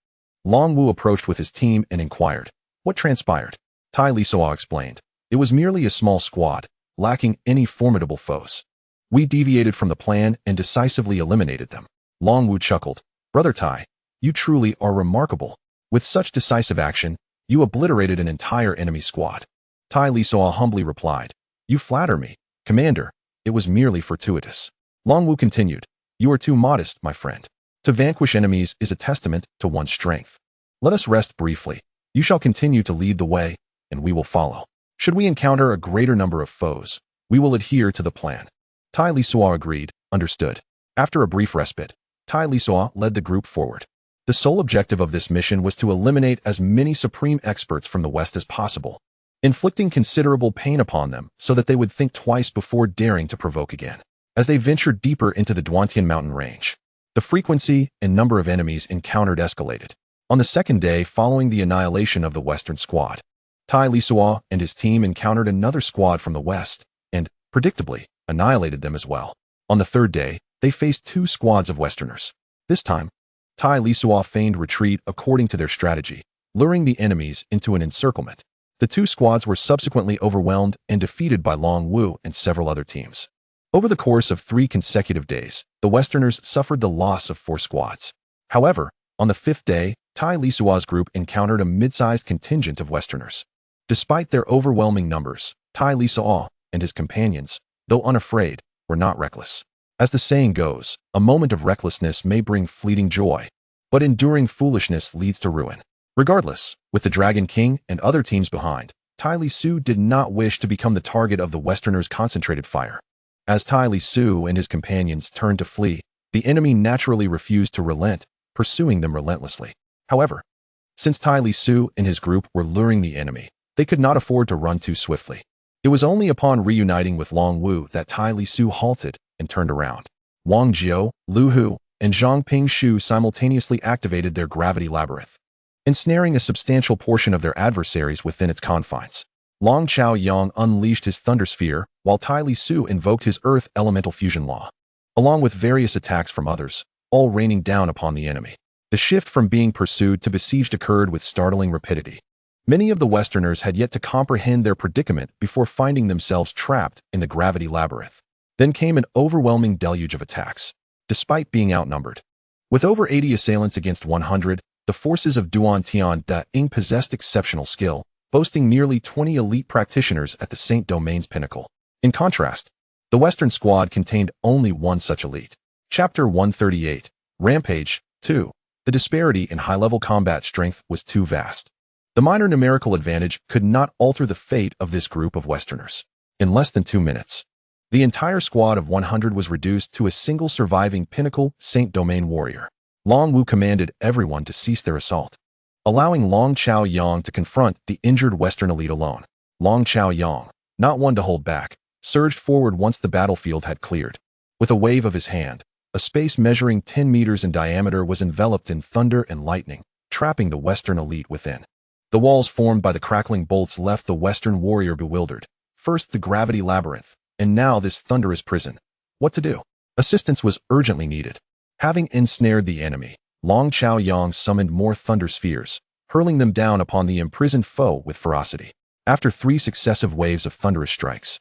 Long Wu approached with his team and inquired, "What transpired?" Tai Lisuo explained, "It was merely a small squad, lacking any formidable foes. We deviated from the plan and decisively eliminated them." Long Wu chuckled, "Brother Tai, you truly are remarkable. With such decisive action, you obliterated an entire enemy squad." Tai Lisuo humbly replied, "You flatter me, Commander. It was merely fortuitous." Long Wu continued, "You are too modest, my friend. To vanquish enemies is a testament to one's strength. Let us rest briefly. You shall continue to lead the way, and we will follow. Should we encounter a greater number of foes, we will adhere to the plan. Tai Lisuo agreed, understood. After a brief respite, Tai Lisuo led the group forward. The sole objective of this mission was to eliminate as many supreme experts from the West as possible, inflicting considerable pain upon them so that they would think twice before daring to provoke again. As they ventured deeper into the Duantian mountain range, the frequency and number of enemies encountered escalated. On the second day following the annihilation of the Western squad, Tai Lisuo and his team encountered another squad from the West and, predictably, annihilated them as well. On the third day, they faced two squads of Westerners. This time, Tai Lisuo feigned retreat according to their strategy, luring the enemies into an encirclement. The two squads were subsequently overwhelmed and defeated by Long Wu and several other teams. Over the course of 3 consecutive days, the Westerners suffered the loss of 4 squads. However, on the 5th day, Tai Lisuo's group encountered a mid-sized contingent of Westerners. Despite their overwhelming numbers, Tai Lisuo and his companions, though unafraid, were not reckless. As the saying goes, a moment of recklessness may bring fleeting joy, but enduring foolishness leads to ruin. Regardless, with the Dragon King and other teams behind, Tai Lisuo did not wish to become the target of the Westerners' concentrated fire. As Tai Lisuo and his companions turned to flee, the enemy naturally refused to relent, pursuing them relentlessly. However, since Tai Lisuo and his group were luring the enemy, they could not afford to run too swiftly. It was only upon reuniting with Long Wu that Tai Lisuo halted and turned around. Wang Jiao, Lu Hu, and Zhang Pingshu simultaneously activated their gravity labyrinth, ensnaring a substantial portion of their adversaries within its confines. Long Chao Yang unleashed his Thunder Sphere, while Tai Lisuo invoked his Earth Elemental Fusion Law, along with various attacks from others, all raining down upon the enemy. The shift from being pursued to besieged occurred with startling rapidity. Many of the Westerners had yet to comprehend their predicament before finding themselves trapped in the gravity labyrinth. Then came an overwhelming deluge of attacks, despite being outnumbered. With over 80 assailants against 100, the forces of Duan Tian Da-ing possessed exceptional skill, boasting nearly 20 elite practitioners at the Saint Domain's pinnacle. In contrast, the Western squad contained only one such elite. Chapter 138, Rampage 2. The disparity in high-level combat strength was too vast. The minor numerical advantage could not alter the fate of this group of Westerners. In less than 2 minutes, the entire squad of 100 was reduced to a single surviving pinnacle Saint Domain warrior. Long Wu commanded everyone to cease their assault, allowing Long Chao Yang to confront the injured Western elite alone. Long Chao Yang, not one to hold back, surged forward once the battlefield had cleared. With a wave of his hand, a space measuring 10 meters in diameter was enveloped in thunder and lightning, trapping the Western elite within. The walls formed by the crackling bolts left the Western warrior bewildered. First the gravity labyrinth, and now this thunderous prison. What to do? Assistance was urgently needed. Having ensnared the enemy, Long Chao Yang summoned more thunder spheres, hurling them down upon the imprisoned foe with ferocity. After 3 successive waves of thunderous strikes,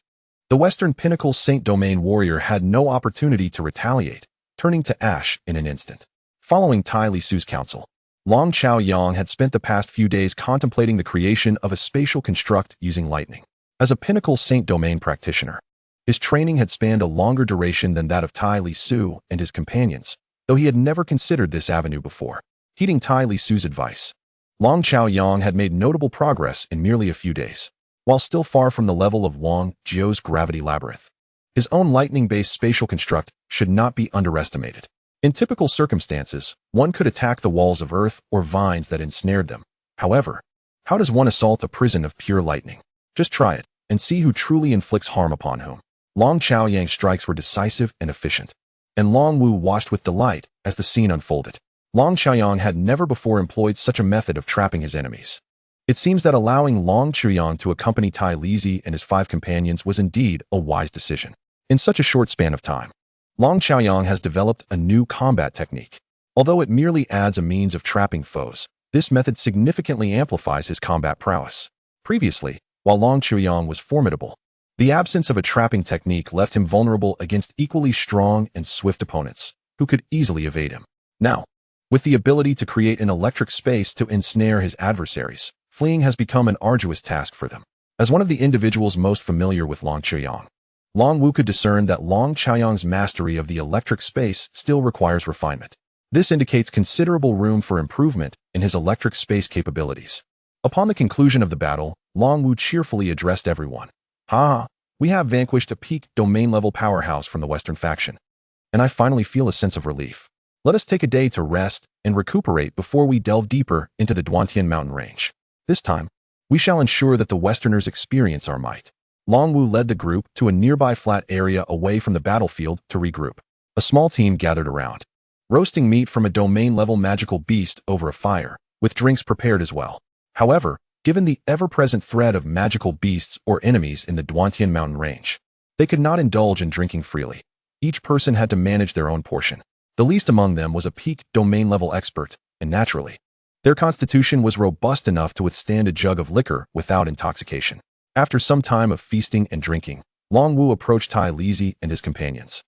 the Western pinnacle Saint Domain warrior had no opportunity to retaliate, turning to ash in an instant. Following Tai Lisuo's counsel, Long Chao Yang had spent the past few days contemplating the creation of a spatial construct using lightning. As a pinnacle Saint Domain practitioner, his training had spanned a longer duration than that of Tai Lisuo and his companions, though he had never considered this avenue before. Heeding Tai Lisuo's advice, Long Chao Yang had made notable progress in merely a few days. While still far from the level of Wang Jiao's gravity labyrinth, his own lightning-based spatial construct should not be underestimated. In typical circumstances, one could attack the walls of earth or vines that ensnared them. However, how does one assault a prison of pure lightning? Just try it, and see who truly inflicts harm upon whom. Long Chao Yang's strikes were decisive and efficient, and Long Wu watched with delight as the scene unfolded. Long Chao Yang had never before employed such a method of trapping his enemies. It seems that allowing Long Chuyang to accompany Tai Lizi and his 5 companions was indeed a wise decision. In such a short span of time, Long Chaoyang has developed a new combat technique. Although it merely adds a means of trapping foes, this method significantly amplifies his combat prowess. Previously, while Long Chaoyang was formidable, the absence of a trapping technique left him vulnerable against equally strong and swift opponents, who could easily evade him. Now, with the ability to create an electric space to ensnare his adversaries, fleeing has become an arduous task for them. As one of the individuals most familiar with Long Chaoyang, Long Wu could discern that Long Chaoyang's mastery of the electric space still requires refinement. This indicates considerable room for improvement in his electric space capabilities. Upon the conclusion of the battle, Long Wu cheerfully addressed everyone. "Ha! We have vanquished a peak domain-level powerhouse from the Western faction, and I finally feel a sense of relief. Let us take a day to rest and recuperate before we delve deeper into the Duantian mountain range. This time, we shall ensure that the Westerners experience our might." Long Wu led the group to a nearby flat area away from the battlefield to regroup. A small team gathered around, roasting meat from a domain-level magical beast over a fire, with drinks prepared as well. However, given the ever-present threat of magical beasts or enemies in the Duantian mountain range, they could not indulge in drinking freely. Each person had to manage their own portion. The least among them was a peak domain-level expert, and naturally, their constitution was robust enough to withstand a jug of liquor without intoxication. After some time of feasting and drinking, Long Wu approached Tai Lisi and his companions.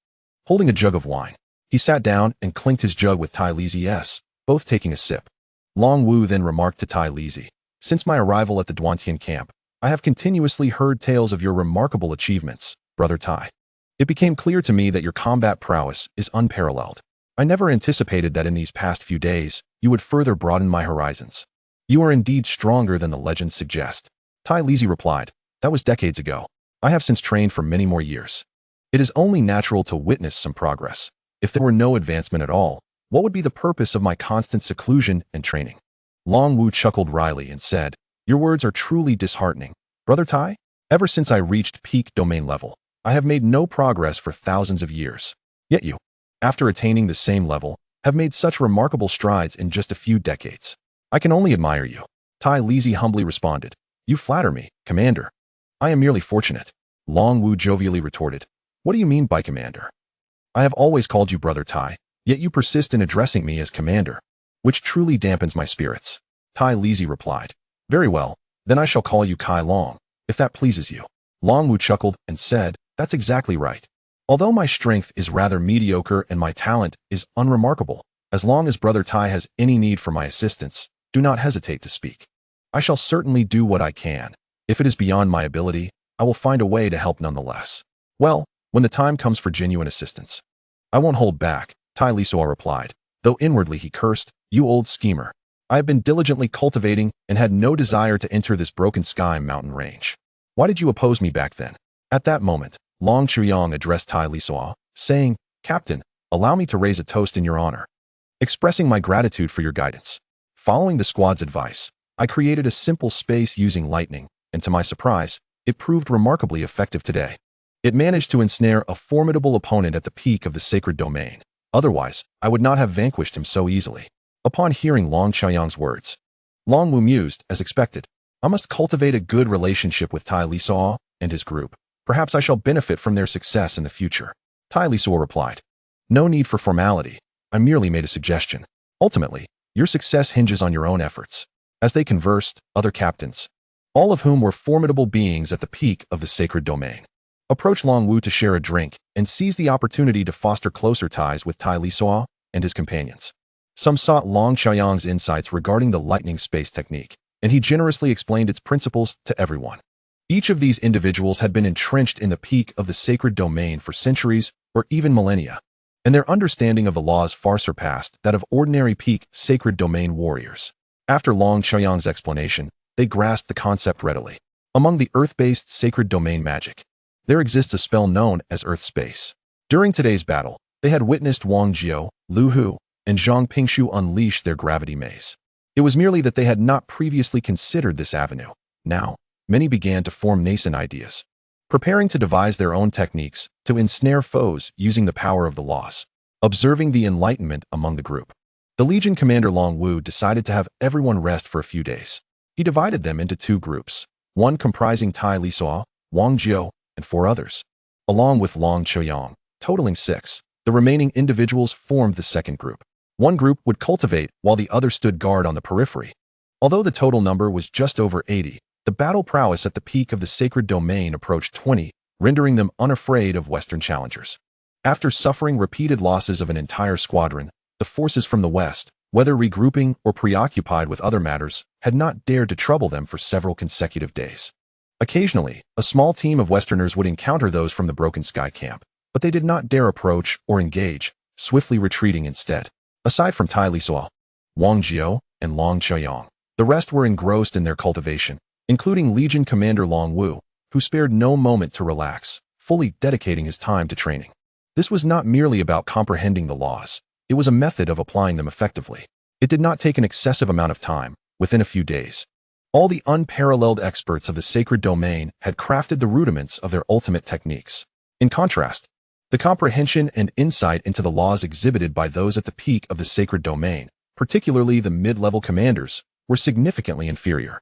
Holding a jug of wine, he sat down and clinked his jug with Tai Lisi, both taking a sip. Long Wu then remarked to Tai Lisi, "Since my arrival at the Duantian camp, I have continuously heard tales of your remarkable achievements, Brother Tai. It became clear to me that your combat prowess is unparalleled. I never anticipated that in these past few days, you would further broaden my horizons. You are indeed stronger than the legends suggest." Tai Lisi replied, "That was decades ago. I have since trained for many more years. It is only natural to witness some progress. If there were no advancement at all, what would be the purpose of my constant seclusion and training?" Long Wu chuckled wryly and said, "Your words are truly disheartening, Brother Tai. Ever since I reached peak domain level, I have made no progress for thousands of years. Yet you, after attaining the same level, have made such remarkable strides in just a few decades. I can only admire you." Tai Lisi humbly responded, "You flatter me, Commander. I am merely fortunate." Long Wu jovially retorted, "What do you mean by Commander? I have always called you Brother Tai, yet you persist in addressing me as Commander, which truly dampens my spirits." Tai Lisi replied, "Very well, then I shall call you Kai Long, if that pleases you." Long Wu chuckled and said, "That's exactly right. Although my strength is rather mediocre and my talent is unremarkable, as long as Brother Tai has any need for my assistance, do not hesitate to speak. I shall certainly do what I can. If it is beyond my ability, I will find a way to help nonetheless. Well, when the time comes for genuine assistance, I won't hold back," Tai Lisuo replied, though inwardly he cursed, "You old schemer. I have been diligently cultivating and had no desire to enter this broken sky mountain range. Why did you oppose me back then?" At that moment, Long Chuyang addressed Tai Lisuo, saying, "Captain, allow me to raise a toast in your honor, expressing my gratitude for your guidance. Following the squad's advice, I created a simple space using lightning, and to my surprise, it proved remarkably effective today. It managed to ensnare a formidable opponent at the peak of the sacred domain. Otherwise, I would not have vanquished him so easily." Upon hearing Long Chuyang's words, Long Wu mused, as expected, "I must cultivate a good relationship with Tai Lisuo and his group. Perhaps I shall benefit from their success in the future." Tai Lisuo replied, "No need for formality. I merely made a suggestion. Ultimately, your success hinges on your own efforts." As they conversed, other captains, all of whom were formidable beings at the peak of the sacred domain, approached Long Wu to share a drink and seized the opportunity to foster closer ties with Tai Lisuo and his companions. Some sought Long Chuyang's insights regarding the lightning space technique, and he generously explained its principles to everyone. Each of these individuals had been entrenched in the peak of the sacred domain for centuries or even millennia, and their understanding of the laws far surpassed that of ordinary peak sacred domain warriors. After Long Chuyang's explanation, they grasped the concept readily. Among the earth-based sacred domain magic, there exists a spell known as Earth Space. During today's battle, they had witnessed Wang Jiao, Lu Hu, and Zhang Pingshu unleash their gravity maze. It was merely that they had not previously considered this avenue. Now, many began to form nascent ideas, preparing to devise their own techniques to ensnare foes using the power of the laws. Observing the enlightenment among the group, the Legion commander Long Wu decided to have everyone rest for a few days. He divided them into two groups, one comprising Tai Lisuo, Wang Jiao, and 4 others, along with Long Chuyang, totaling 6. The remaining individuals formed the second group. One group would cultivate while the other stood guard on the periphery. Although the total number was just over 80, the battle prowess at the peak of the sacred domain approached 20, rendering them unafraid of Western challengers. After suffering repeated losses of an entire squadron, the forces from the West, whether regrouping or preoccupied with other matters, had not dared to trouble them for several consecutive days. Occasionally, a small team of Westerners would encounter those from the Broken Sky camp, but they did not dare approach or engage, swiftly retreating instead. Aside from Tai Lisuo, Wang Jiao, and Long Chaoyang, the rest were engrossed in their cultivation, including Legion Commander Long Wu, who spared no moment to relax, fully dedicating his time to training. This was not merely about comprehending the laws, it was a method of applying them effectively. It did not take an excessive amount of time. Within a few days, all the unparalleled experts of the sacred domain had crafted the rudiments of their ultimate techniques. In contrast, the comprehension and insight into the laws exhibited by those at the peak of the sacred domain, particularly the mid-level commanders, were significantly inferior.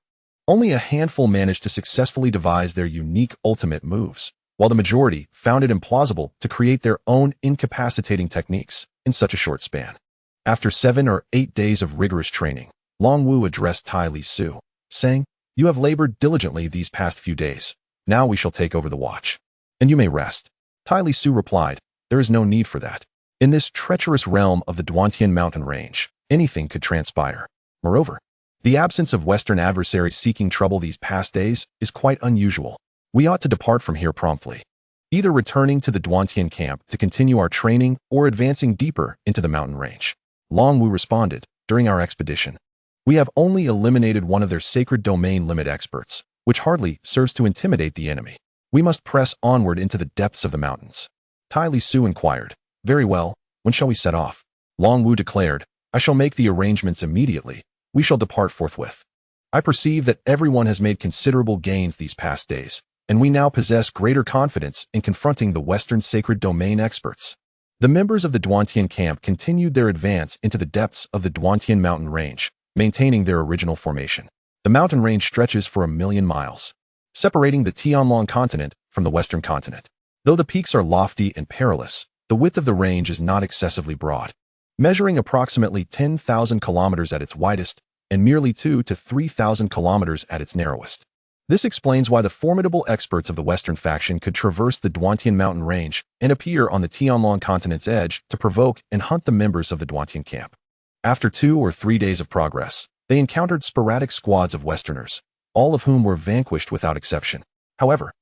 Only a handful managed to successfully devise their unique ultimate moves, while the majority found it implausible to create their own incapacitating techniques in such a short span. After 7 or 8 days of rigorous training, Long Wu addressed Tai Lisuo, saying, "You have labored diligently these past few days. Now we shall take over the watch, and you may rest." Tai Lisuo replied, "There is no need for that. In this treacherous realm of the Duantian mountain range, anything could transpire. Moreover, the absence of Western adversaries seeking trouble these past days is quite unusual. We ought to depart from here promptly, either returning to the Duantian camp to continue our training or advancing deeper into the mountain range." Long Wu responded, "During our expedition, we have only eliminated one of their sacred domain limit experts, which hardly serves to intimidate the enemy. We must press onward into the depths of the mountains." Tai Lisuo inquired, "Very well, when shall we set off?" Long Wu declared, "I shall make the arrangements immediately. We shall depart forthwith. I perceive that everyone has made considerable gains these past days, and we now possess greater confidence in confronting the Western sacred domain experts." The members of the Duantian camp continued their advance into the depths of the Duantian mountain range, maintaining their original formation. The mountain range stretches for 1,000,000 miles, separating the Tianlong continent from the Western continent. Though the peaks are lofty and perilous, the width of the range is not excessively broad, measuring approximately 10,000 kilometers at its widest and merely 2,000 to 3,000 kilometers at its narrowest. This explains why the formidable experts of the Western faction could traverse the Duantian mountain range and appear on the Tianlong continent's edge to provoke and hunt the members of the Duantian camp. After 2 or 3 days of progress, they encountered sporadic squads of Westerners, all of whom were vanquished without exception. However,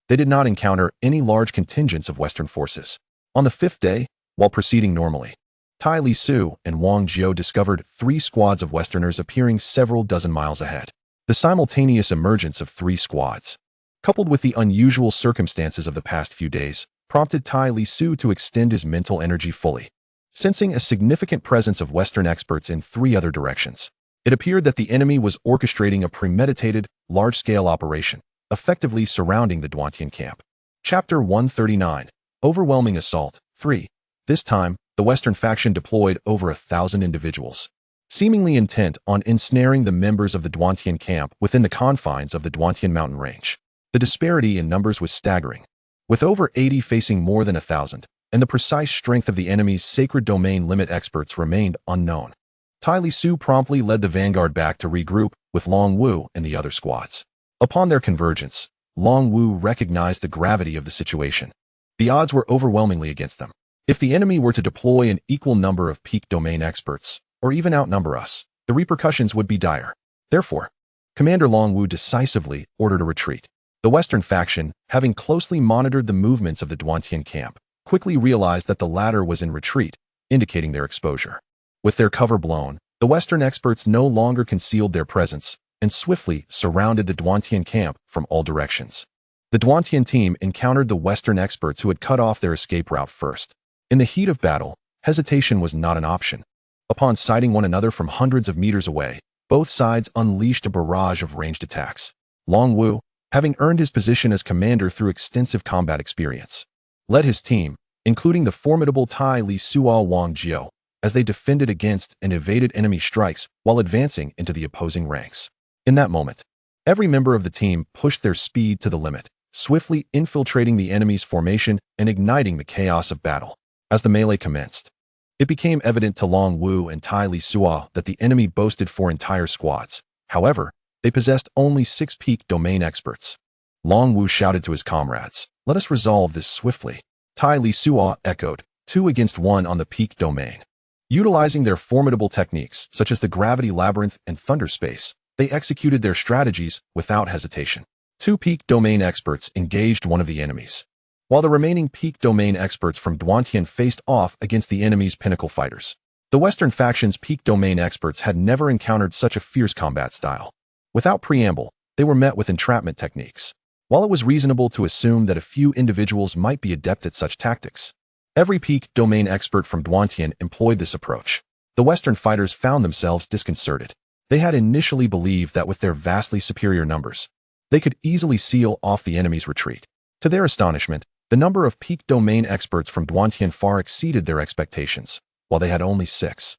they did not encounter any large contingents of Western forces. On the 5th day, while proceeding normally, Tai Lisuo and Wang Jiao discovered 3 squads of Westerners appearing several dozen miles ahead. The simultaneous emergence of 3 squads, coupled with the unusual circumstances of the past few days, prompted Tai Lisuo to extend his mental energy fully. Sensing a significant presence of Western experts in 3 other directions, it appeared that the enemy was orchestrating a premeditated, large-scale operation, effectively surrounding the Duantian camp. Chapter 139, Overwhelming Assault, 3. This time, the Western faction deployed over 1,000 individuals, seemingly intent on ensnaring the members of the Duantian camp within the confines of the Duantian mountain range. The disparity in numbers was staggering, with over 80 facing more than 1,000, and the precise strength of the enemy's sacred domain limit experts remained unknown. Tai Lisuo promptly led the vanguard back to regroup with Long Wu and the other squads. Upon their convergence, Long Wu recognized the gravity of the situation. The odds were overwhelmingly against them. If the enemy were to deploy an equal number of peak domain experts, or even outnumber us, the repercussions would be dire. Therefore, Commander Long Wu decisively ordered a retreat. The Western faction, having closely monitored the movements of the Duantian camp, quickly realized that the latter was in retreat, indicating their exposure. With their cover blown, the Western experts no longer concealed their presence and swiftly surrounded the Duantian camp from all directions. The Duantian team encountered the Western experts who had cut off their escape route first. In the heat of battle, hesitation was not an option. Upon sighting one another from hundreds of meters away, both sides unleashed a barrage of ranged attacks. Long Wu, having earned his position as commander through extensive combat experience, led his team, including the formidable Tai Lisuo Wang Jiao, as they defended against and evaded enemy strikes while advancing into the opposing ranks. In that moment, every member of the team pushed their speed to the limit, swiftly infiltrating the enemy's formation and igniting the chaos of battle. As the melee commenced, it became evident to Long Wu and Tai Lisuo that the enemy boasted 4 entire squads. However, they possessed only 6 peak domain experts. Long Wu shouted to his comrades, "Let us resolve this swiftly." Tai Lisuo echoed, 2 against 1 on the peak domain. Utilizing their formidable techniques, such as the gravity labyrinth and thunder space, they executed their strategies without hesitation. 2 peak domain experts engaged one of the enemies, while the remaining peak domain experts from Duantian faced off against the enemy's pinnacle fighters. The Western faction's peak domain experts had never encountered such a fierce combat style. Without preamble, they were met with entrapment techniques. While it was reasonable to assume that a few individuals might be adept at such tactics, every peak domain expert from Duantian employed this approach. The Western fighters found themselves disconcerted. They had initially believed that with their vastly superior numbers, they could easily seal off the enemy's retreat. To their astonishment, the number of peak domain experts from Duantian far exceeded their expectations, while they had only 6.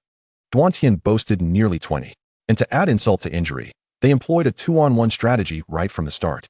Duantian boasted nearly 20. And to add insult to injury, they employed a 2-on-1 strategy right from the start.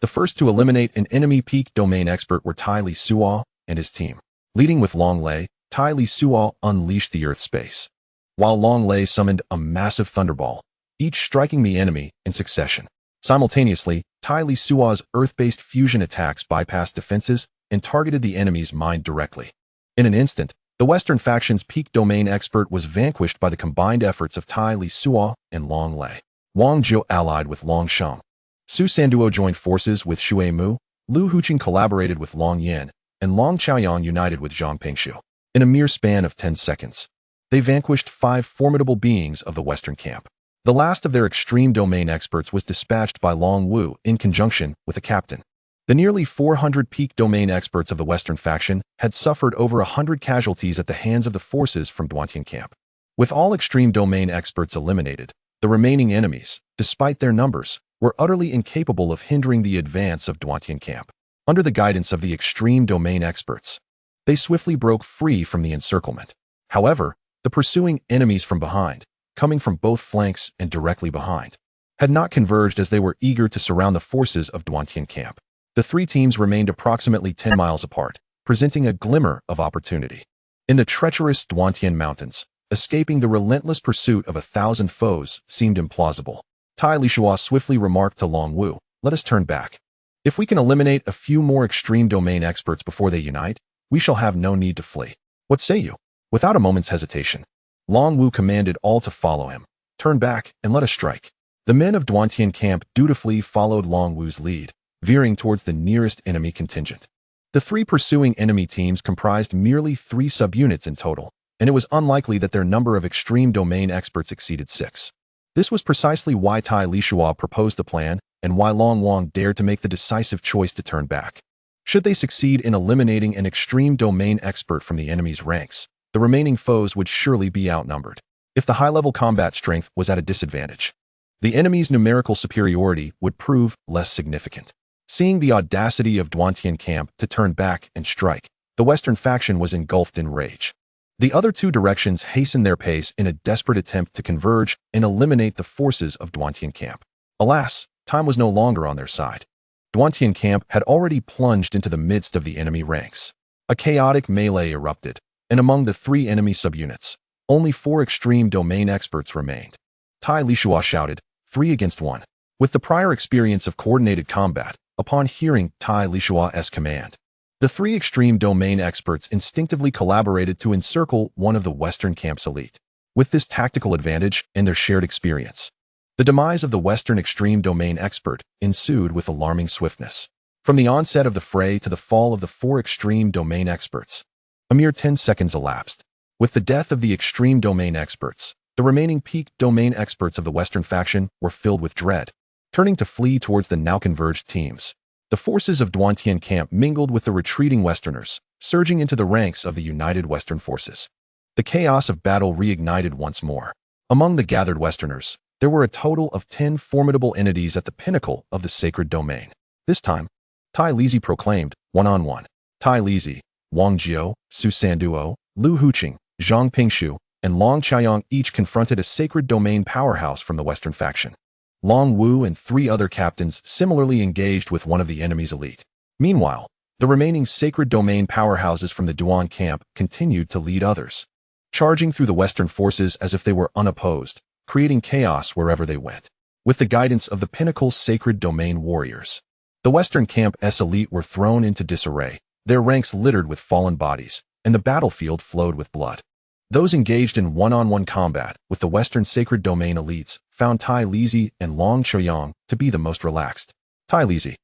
The first to eliminate an enemy peak domain expert were Tai Lisuo and his team. Leading with Long Lei, Tai Lisuo unleashed the earth space, while Long Lei summoned a massive thunderball, each striking the enemy in succession. Simultaneously, Tai Lisuo's earth-based fusion attacks bypassed defenses and targeted the enemy's mind directly. In an instant, the Western faction's peak domain expert was vanquished by the combined efforts of Tai Lisuo and Long Lei. Wang Jiu allied with Long Sheng. Su Sanduo joined forces with Xue Mu, Lu Huqing collaborated with Long Yin, and Long Chaoyang united with Zhang Pingshu. In a mere span of 10 seconds, they vanquished 5 formidable beings of the Western camp. The last of their extreme domain experts was dispatched by Long Wu in conjunction with a captain. The nearly 400 peak domain experts of the Western faction had suffered over 100 casualties at the hands of the forces from Duantian camp. With all extreme domain experts eliminated, the remaining enemies, despite their numbers, were utterly incapable of hindering the advance of Duantian camp. Under the guidance of the extreme domain experts, they swiftly broke free from the encirclement. However, the pursuing enemies from behind, coming from both flanks and directly behind, had not converged as they were eager to surround the forces of Duantian camp. The 3 teams remained approximately 10 miles apart, presenting a glimmer of opportunity. In the treacherous Duantian mountains, escaping the relentless pursuit of 1,000 foes seemed implausible. Tai Lisuo swiftly remarked to Long Wu, "Let us turn back. If we can eliminate a few more extreme domain experts before they unite, we shall have no need to flee. What say you?" Without a moment's hesitation, Long Wu commanded all to follow him. "Turn back and let us strike." The men of Duantian camp dutifully followed Long Wu's lead, veering towards the nearest enemy contingent. The 3 pursuing enemy teams comprised merely 3 subunits in total, and it was unlikely that their number of extreme domain experts exceeded 6. This was precisely why Tai Lisuo proposed the plan and why Long Wang dared to make the decisive choice to turn back. Should they succeed in eliminating an extreme domain expert from the enemy's ranks, the remaining foes would surely be outnumbered. If the high-level combat strength was at a disadvantage, the enemy's numerical superiority would prove less significant. Seeing the audacity of Duantian camp to turn back and strike, the Western faction was engulfed in rage. The other 2 directions hastened their pace in a desperate attempt to converge and eliminate the forces of Duantian camp. Alas, time was no longer on their side. Duantian camp had already plunged into the midst of the enemy ranks. A chaotic melee erupted, and among the 3 enemy subunits, only 4 extreme domain experts remained. Tai Lisuo shouted, 3 against 1. With the prior experience of coordinated combat, upon hearing Tai Lisuo's command, the 3 extreme domain experts instinctively collaborated to encircle one of the Western camp's elite. With this tactical advantage and their shared experience, the demise of the Western extreme domain expert ensued with alarming swiftness. From the onset of the fray to the fall of the 4 extreme domain experts, a mere 10 seconds elapsed. With the death of the extreme domain experts, the remaining peak domain experts of the Western faction were filled with dread, turning to flee towards the now converged teams. The forces of Duantian camp mingled with the retreating Westerners, surging into the ranks of the united Western forces. The chaos of battle reignited once more. Among the gathered Westerners, there were a total of 10 formidable entities at the pinnacle of the sacred domain. This time, Tai Lizi proclaimed, one-on-one. Tai Lizi, Wang Jiu, Su Sanduo, Lu Huqing, Zhang Pingshu, and Long Chaoyang each confronted a sacred domain powerhouse from the Western faction. Long Wu and 3 other captains similarly engaged with one of the enemy's elite. Meanwhile, the remaining sacred domain powerhouses from the Duan camp continued to lead others, charging through the Western forces as if they were unopposed, creating chaos wherever they went. With the guidance of the pinnacle's sacred domain warriors, the Western camp's elite were thrown into disarray, their ranks littered with fallen bodies, and the battlefield flowed with blood. Those engaged in one-on-one combat with the Western sacred domain elites found Tai Lizi and Long Chaoyang to be the most relaxed. Tai Lizi,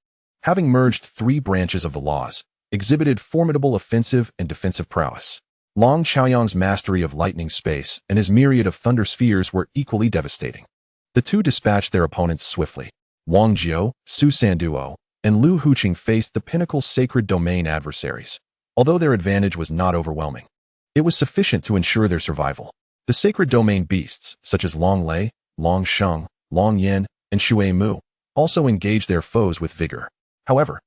having merged 3 branches of the laws, exhibited formidable offensive and defensive prowess. Long Chaoyang's mastery of lightning space and his myriad of thunder spheres were equally devastating. The two dispatched their opponents swiftly. Wang Jiao, Su Sanduo, and Lu Huqing faced the pinnacle sacred domain adversaries. Although their advantage was not overwhelming, it was sufficient to ensure their survival. The sacred domain beasts, such as Long Lei, Long Sheng, Long Yin, and Shui Mu, also engaged their foes with vigor. However,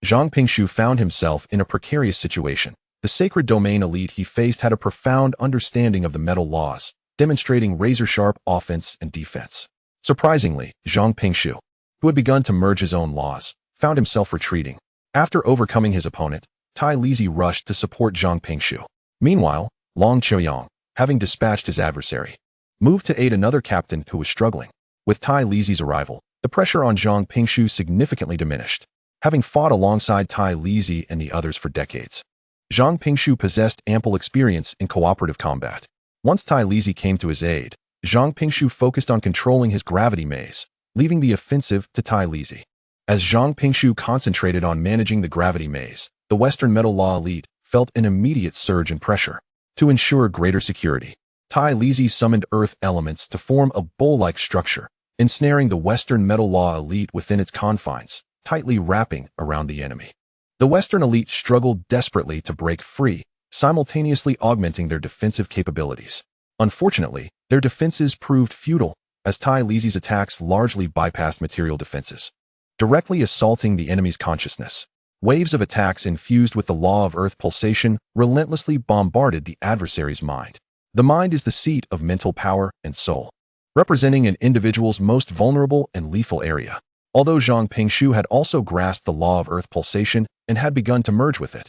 Zhang Pingshu found himself in a precarious situation. The sacred domain elite he faced had a profound understanding of the metal laws, demonstrating razor-sharp offense and defense. Surprisingly, Zhang Pingshu, who had begun to merge his own laws, found himself retreating. After overcoming his opponent, Tai Lizi rushed to support Zhang Pingshu. Meanwhile, Long Chaoyang, having dispatched his adversary, moved to aid another captain who was struggling. With Tai Lizi's arrival, the pressure on Zhang Pingshu significantly diminished. Having fought alongside Tai Lizi and the others for decades, Zhang Pingshu possessed ample experience in cooperative combat. Once Tai Lizi came to his aid, Zhang Pingshu focused on controlling his gravity maze, leaving the offensive to Tai Lizi. As Zhang Pingshu concentrated on managing the gravity maze, the Western Metal Law elite felt an immediate surge in pressure. To ensure greater security, Tai Lizi summoned earth elements to form a bowl-like structure, ensnaring the Western Metal Law elite within its confines, tightly wrapping around the enemy. The Western elite struggled desperately to break free, simultaneously augmenting their defensive capabilities. Unfortunately, their defenses proved futile, as Tai Lizi's attacks largely bypassed material defenses, directly assaulting the enemy's consciousness. Waves of attacks infused with the law of earth pulsation relentlessly bombarded the adversary's mind. The mind is the seat of mental power and soul, representing an individual's most vulnerable and lethal area. Although Zhang Pingshu had also grasped the law of earth pulsation and had begun to merge with it,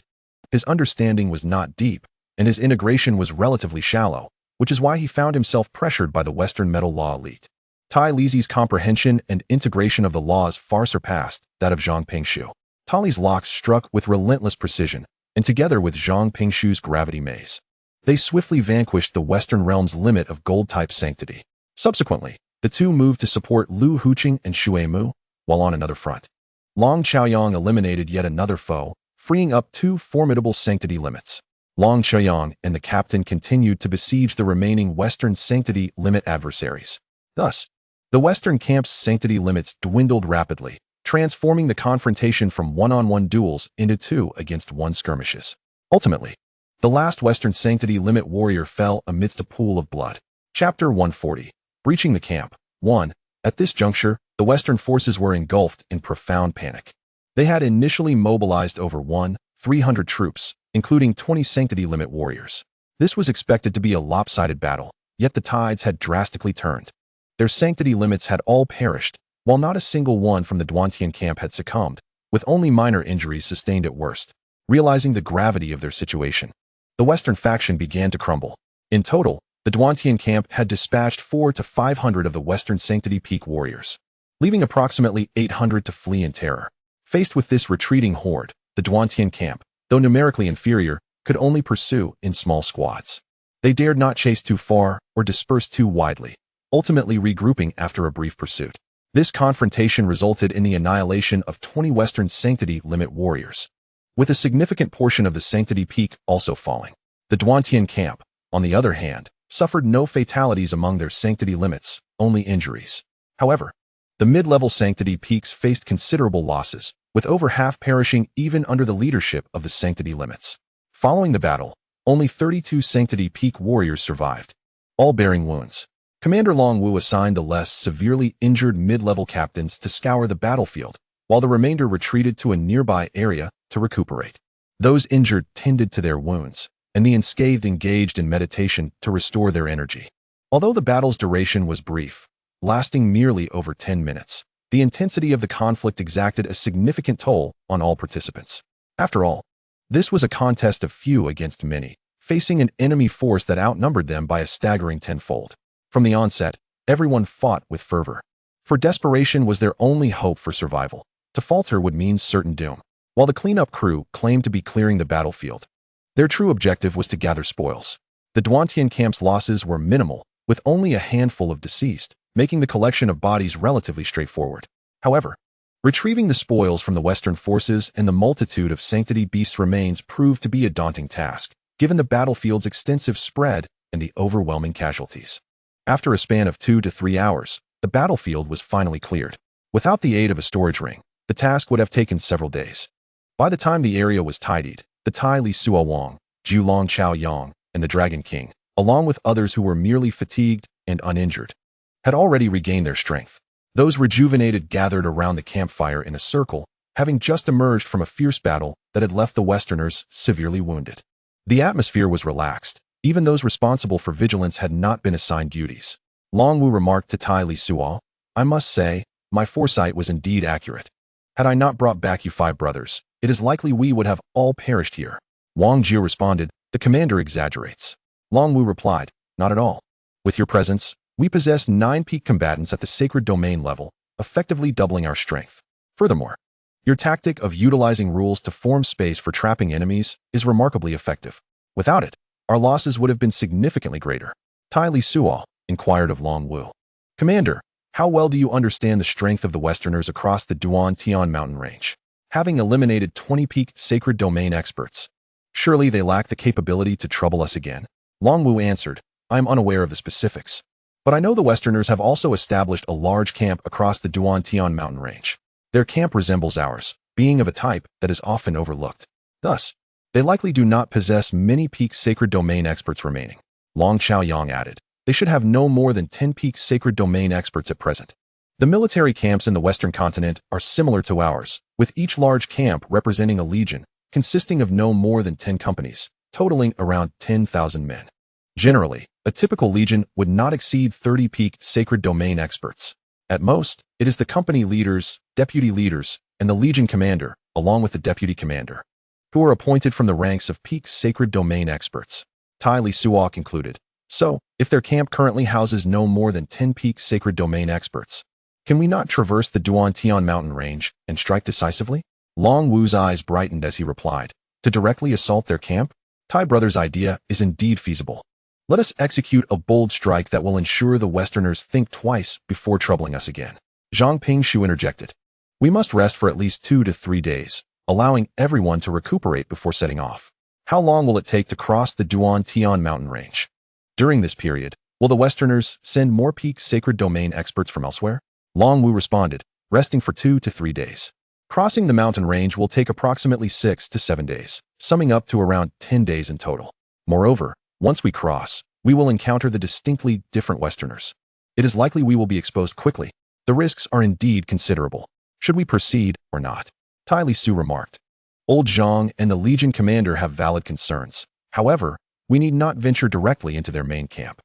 his understanding was not deep, and his integration was relatively shallow, which is why he found himself pressured by the Western Metal Law elite. Tai Lizi's comprehension and integration of the laws far surpassed that of Zhang Pingshu. Tali's locks struck with relentless precision, and together with Zhang Pingshu's gravity maze, they swiftly vanquished the Western realm's limit of gold-type sanctity. Subsequently, the two moved to support Lu Huqing and Shui Mu, while on another front, Long Chaoyang eliminated yet another foe, freeing up two formidable sanctity limits. Long Chaoyang and the captain continued to besiege the remaining Western sanctity limit adversaries. Thus, the Western camp's sanctity limits dwindled rapidly, transforming the confrontation from one-on-one duels into 2-against-1 skirmishes. Ultimately, the last Western sanctity limit warrior fell amidst a pool of blood. Chapter 140. Breaching the camp. 1. At this juncture, the Western forces were engulfed in profound panic. They had initially mobilized over 300 troops, including 20 sanctity limit warriors. This was expected to be a lopsided battle, yet the tides had drastically turned. Their sanctity limits had all perished, while not a single one from the Duantian camp had succumbed, with only minor injuries sustained at worst. Realizing the gravity of their situation, the Western faction began to crumble. In total, the Duantian camp had dispatched 400 to 500 of the Western Sanctity Peak warriors, leaving approximately 800 to flee in terror. Faced with this retreating horde, the Duantian camp, though numerically inferior, could only pursue in small squads. They dared not chase too far or disperse too widely, ultimately regrouping after a brief pursuit. This confrontation resulted in the annihilation of 20 Western Sanctity limit warriors, with a significant portion of the Sanctity Peak also falling. The Duantian camp, on the other hand, suffered no fatalities among their sanctity limits, only injuries. However, the mid-level Sanctity Peaks faced considerable losses, with over half perishing even under the leadership of the sanctity limits. Following the battle, only 32 Sanctity Peak warriors survived, all bearing wounds. Commander Long Wu assigned the less severely injured mid-level captains to scour the battlefield, while the remainder retreated to a nearby area to recuperate. Those injured tended to their wounds, and the unscathed engaged in meditation to restore their energy. Although the battle's duration was brief, lasting merely over 10 minutes, the intensity of the conflict exacted a significant toll on all participants. After all, this was a contest of few against many, facing an enemy force that outnumbered them by a staggering tenfold. From the onset, everyone fought with fervor, for desperation was their only hope for survival. To falter would mean certain doom. While the cleanup crew claimed to be clearing the battlefield, their true objective was to gather spoils. The Duantian camp's losses were minimal, with only a handful of deceased, making the collection of bodies relatively straightforward. However, retrieving the spoils from the Western forces and the multitude of Sanctity Beasts' remains proved to be a daunting task. given the battlefield's extensive spread and the overwhelming casualties. After a span of 2 to 3 hours, the battlefield was finally cleared. Without the aid of a storage ring, the task would have taken several days. By the time the area was tidied, the Tai Lisuo Wang, Zhu Long Chao Yang, and the Dragon King, along with others who were merely fatigued and uninjured, had already regained their strength. Those rejuvenated gathered around the campfire in a circle, having just emerged from a fierce battle that had left the Westerners severely wounded. The atmosphere was relaxed. Even those responsible for vigilance had not been assigned duties. Long Wu remarked to Tai Lisuo, "I must say, my foresight was indeed accurate. Had I not brought back you 5 brothers, it is likely we would have all perished here." Wang Jiu responded, "The commander exaggerates." Long Wu replied, "Not at all. With your presence, we possess 9 peak combatants at the sacred domain level, effectively doubling our strength. Furthermore, your tactic of utilizing rules to form space for trapping enemies is remarkably effective. Without it, our losses would have been significantly greater." Tai Lisuo inquired of Long Wu, "Commander, how well do you understand the strength of the Westerners across the Duan Tian mountain range? Having eliminated 20 peak sacred domain experts, surely they lack the capability to trouble us again?" Long Wu answered, "I am unaware of the specifics, but I know the Westerners have also established a large camp across the Duan Tian mountain range. Their camp resembles ours, being of a type that is often overlooked. Thus, they likely do not possess many peak sacred domain experts remaining." Long Chao Yang added, "They should have no more than 10 peak sacred domain experts at present. The military camps in the Western continent are similar to ours, with each large camp representing a legion, consisting of no more than 10 companies, totaling around 10,000 men. Generally, a typical legion would not exceed 30 peak sacred domain experts. At most, it is the company leaders, deputy leaders, and the legion commander, along with the deputy commander, who are appointed from the ranks of peak sacred domain experts." Tai Lisuo concluded, "So, if their camp currently houses no more than 10 peak sacred domain experts, can we not traverse the Duan Tian mountain range and strike decisively?" Long Wu's eyes brightened as he replied, "To directly assault their camp? Tai Brothers' idea is indeed feasible. Let us execute a bold strike that will ensure the Westerners think twice before troubling us again." Zhang Pingshu interjected, "We must rest for at least 2 to 3 days, allowing everyone to recuperate before setting off. How long will it take to cross the Duan Tian mountain range? During this period, will the Westerners send more peak sacred domain experts from elsewhere?" Long Wu responded, "Resting for 2 to 3 days. Crossing the mountain range will take approximately 6 to 7 days, summing up to around 10 days in total. Moreover, once we cross, we will encounter the distinctly different Westerners. It is likely we will be exposed quickly. The risks are indeed considerable. Should we proceed or not?" Tai Lisuo remarked, "Old Zhang and the Legion commander have valid concerns. However, we need not venture directly into their main camp.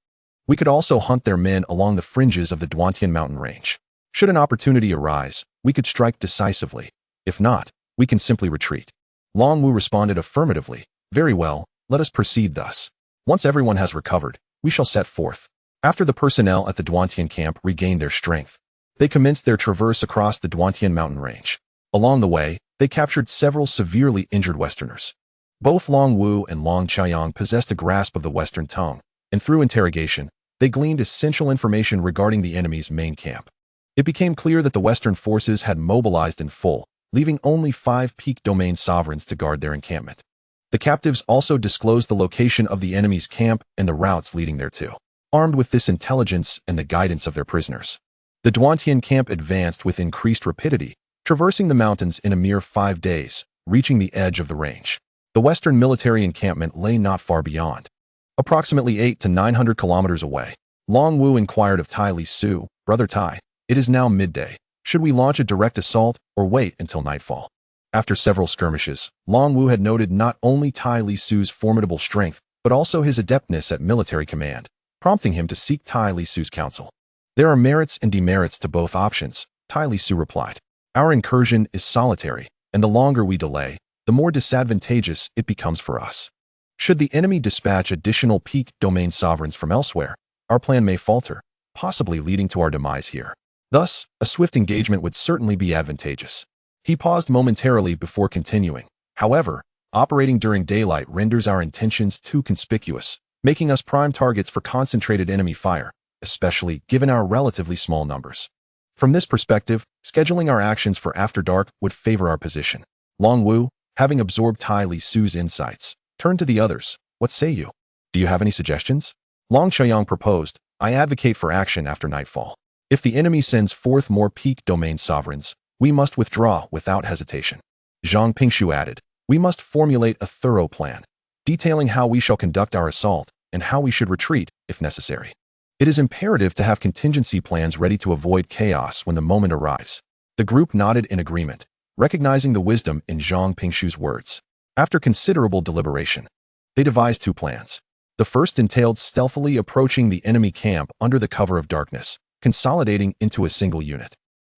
We could also hunt their men along the fringes of the Duantian mountain range. Should an opportunity arise, we could strike decisively. If not, we can simply retreat." Long Wu responded affirmatively, "Very well, let us proceed thus. Once everyone has recovered, we shall set forth." After the personnel at the Duantian camp regained their strength, they commenced their traverse across the Duantian mountain range. Along the way, they captured several severely injured Westerners. Both Long Wu and Long Chaoyang possessed a grasp of the Western tongue, and through interrogation, they gleaned essential information regarding the enemy's main camp. It became clear that the Western forces had mobilized in full, leaving only 5 peak domain sovereigns to guard their encampment. The captives also disclosed the location of the enemy's camp and the routes leading thereto. Armed with this intelligence and the guidance of their prisoners, the Duantian camp advanced with increased rapidity, traversing the mountains in a mere 5 days, reaching the edge of the range. The Western military encampment lay not far beyond, approximately 800 to 900 kilometers away. Long Wu inquired of Tai Lisuo, "Brother Tai, it is now midday. Should we launch a direct assault or wait until nightfall?" After several skirmishes, Long Wu had noted not only Tai Lisuo's formidable strength, but also his adeptness at military command, prompting him to seek Tai Lisuo's counsel. "There are merits and demerits to both options," Tai Lisuo replied. "Our incursion is solitary, and the longer we delay, the more disadvantageous it becomes for us. Should the enemy dispatch additional peak domain sovereigns from elsewhere, our plan may falter, possibly leading to our demise here. Thus, a swift engagement would certainly be advantageous." He paused momentarily before continuing. "However, operating during daylight renders our intentions too conspicuous, making us prime targets for concentrated enemy fire, especially given our relatively small numbers. From this perspective, scheduling our actions for after dark would favor our position." Long Wu, having absorbed Tai Lisuo's insights, turned to the others, What say you? Do you have any suggestions? Long Xiaoyang proposed, I advocate for action after nightfall. If the enemy sends forth more peak domain sovereigns, we must withdraw without hesitation. Zhang Pingshu added, we must formulate a thorough plan, detailing how we shall conduct our assault and how we should retreat if necessary. It is imperative to have contingency plans ready to avoid chaos when the moment arrives. The group nodded in agreement, recognizing the wisdom in Zhang Pingshu's words. After considerable deliberation, they devised two plans. The first entailed stealthily approaching the enemy camp under the cover of darkness, consolidating into a single unit,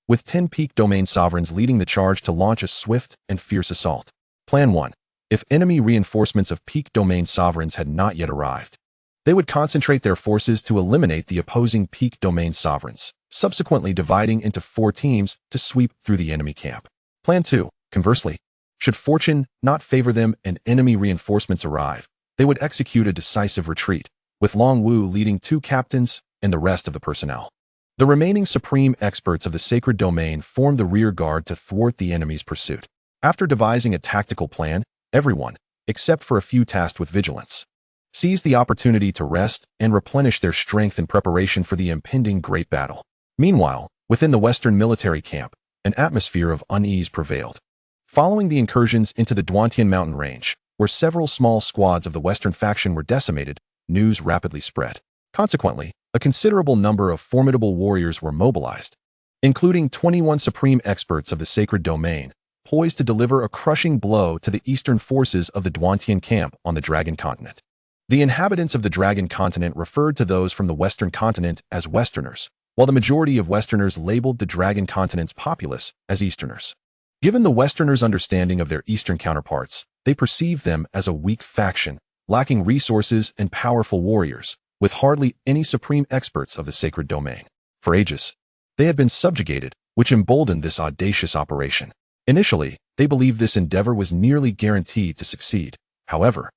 with 10 peak domain sovereigns leading the charge to launch a swift and fierce assault. Plan 1. If enemy reinforcements of peak domain sovereigns had not yet arrived, they would concentrate their forces to eliminate the opposing peak domain sovereigns, subsequently dividing into 4 teams to sweep through the enemy camp. Plan 2. Conversely, should fortune not favor them and enemy reinforcements arrive, they would execute a decisive retreat, with Long Wu leading 2 captains and the rest of the personnel. The remaining supreme experts of the sacred domain formed the rear guard to thwart the enemy's pursuit. After devising a tactical plan, everyone, except for a few tasked with vigilance, seized the opportunity to rest and replenish their strength in preparation for the impending great battle. Meanwhile, within the Western military camp, an atmosphere of unease prevailed. Following the incursions into the Duantian mountain range, where several small squads of the Western faction were decimated, news rapidly spread. Consequently, a considerable number of formidable warriors were mobilized, including 21 supreme experts of the sacred domain, poised to deliver a crushing blow to the eastern forces of the Duantian camp on the Dragon Continent. The inhabitants of the Dragon Continent referred to those from the Western continent as Westerners, while the majority of Westerners labeled the Dragon Continent's populace as Easterners. Given the Westerners' understanding of their Eastern counterparts, they perceived them as a weak faction, lacking resources and powerful warriors, with hardly any supreme experts of the sacred domain. For ages, they had been subjugated, which emboldened this audacious operation. Initially, they believed this endeavor was nearly guaranteed to succeed. However,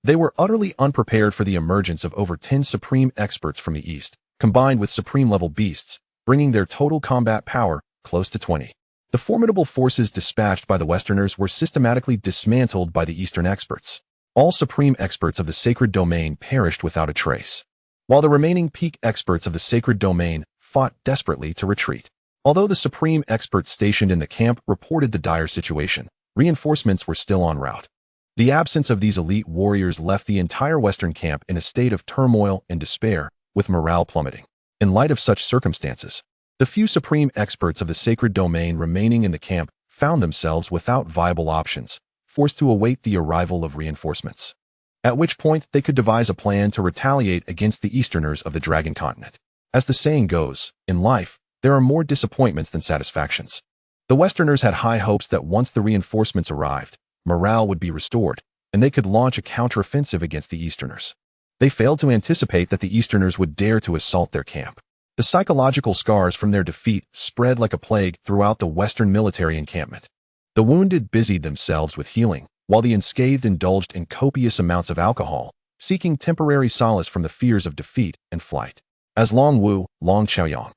they were utterly unprepared for the emergence of over 10 supreme experts from the East, combined with supreme-level beasts, bringing their total combat power close to 20. The formidable forces dispatched by the Westerners were systematically dismantled by the Eastern experts. All supreme experts of the sacred domain perished without a trace, while the remaining peak experts of the sacred domain fought desperately to retreat. Although the supreme experts stationed in the camp reported the dire situation, reinforcements were still en route. The absence of these elite warriors left the entire Western camp in a state of turmoil and despair, with morale plummeting. In light of such circumstances, the few supreme experts of the sacred domain remaining in the camp found themselves without viable options, forced to await the arrival of reinforcements, at which point they could devise a plan to retaliate against the Easterners of the Dragon Continent. As the saying goes, in life, there are more disappointments than satisfactions. The Westerners had high hopes that once the reinforcements arrived, morale would be restored, and they could launch a counteroffensive against the Easterners. They failed to anticipate that the Easterners would dare to assault their camp. The psychological scars from their defeat spread like a plague throughout the Western military encampment. The wounded busied themselves with healing, while the unscathed indulged in copious amounts of alcohol, seeking temporary solace from the fears of defeat and flight. As Long Wu, Long Xiaoyang,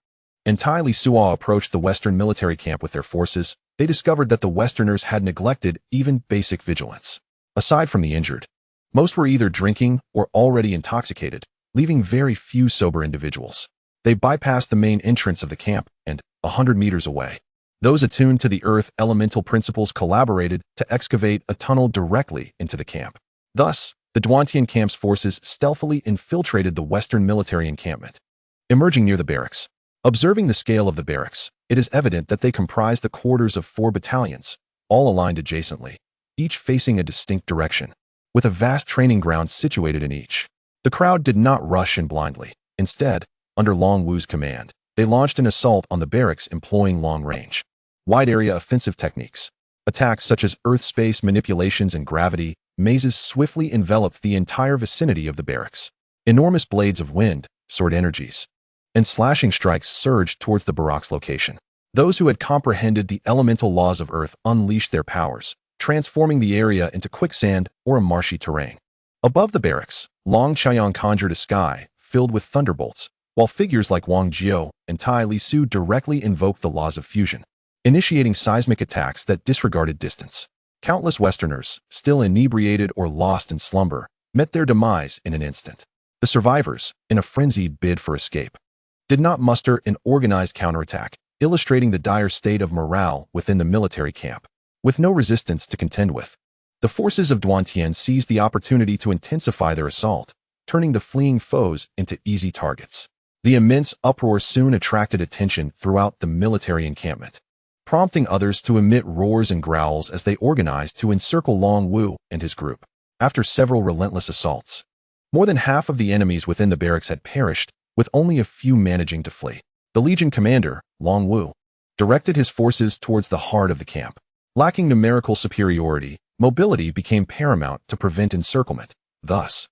and Tai Lisuo approached the Western military camp with their forces, they discovered that the Westerners had neglected even basic vigilance. Aside from the injured, most were either drinking or already intoxicated, leaving very few sober individuals. They bypassed the main entrance of the camp, and, 100 meters away, those attuned to the earth elemental principles collaborated to excavate a tunnel directly into the camp. Thus, the Duantian camp's forces stealthily infiltrated the Western military encampment. Emerging near the barracks, observing the scale of the barracks, it is evident that they comprise the quarters of 4 battalions, all aligned adjacently, each facing a distinct direction, with a vast training ground situated in each. The crowd did not rush in blindly. Instead, under Long Wu's command, they launched an assault on the barracks employing long-range, wide-area offensive techniques. Attacks such as earth-space manipulations and gravity mazes swiftly enveloped the entire vicinity of the barracks. Enormous blades of wind, sword energies, and slashing strikes surged towards the barracks location. Those who had comprehended the elemental laws of earth unleashed their powers, transforming the area into quicksand or a marshy terrain. Above the barracks, Long Xiaoyang conjured a sky filled with thunderbolts, while figures like Wang Jiao and Tai Lisuo directly invoked the laws of fusion, initiating seismic attacks that disregarded distance. Countless Westerners, still inebriated or lost in slumber, met their demise in an instant. The survivors, in a frenzied bid for escape, did not muster an organized counterattack, illustrating the dire state of morale within the military camp. With no resistance to contend with, the forces of Duantian seized the opportunity to intensify their assault, turning the fleeing foes into easy targets. The immense uproar soon attracted attention throughout the military encampment, prompting others to emit roars and growls as they organized to encircle Long Wu and his group. After several relentless assaults, more than half of the enemies within the barracks had perished, with only a few managing to flee. The Legion commander, Long Wu, directed his forces towards the heart of the camp. Lacking numerical superiority, mobility became paramount to prevent encirclement. Thus,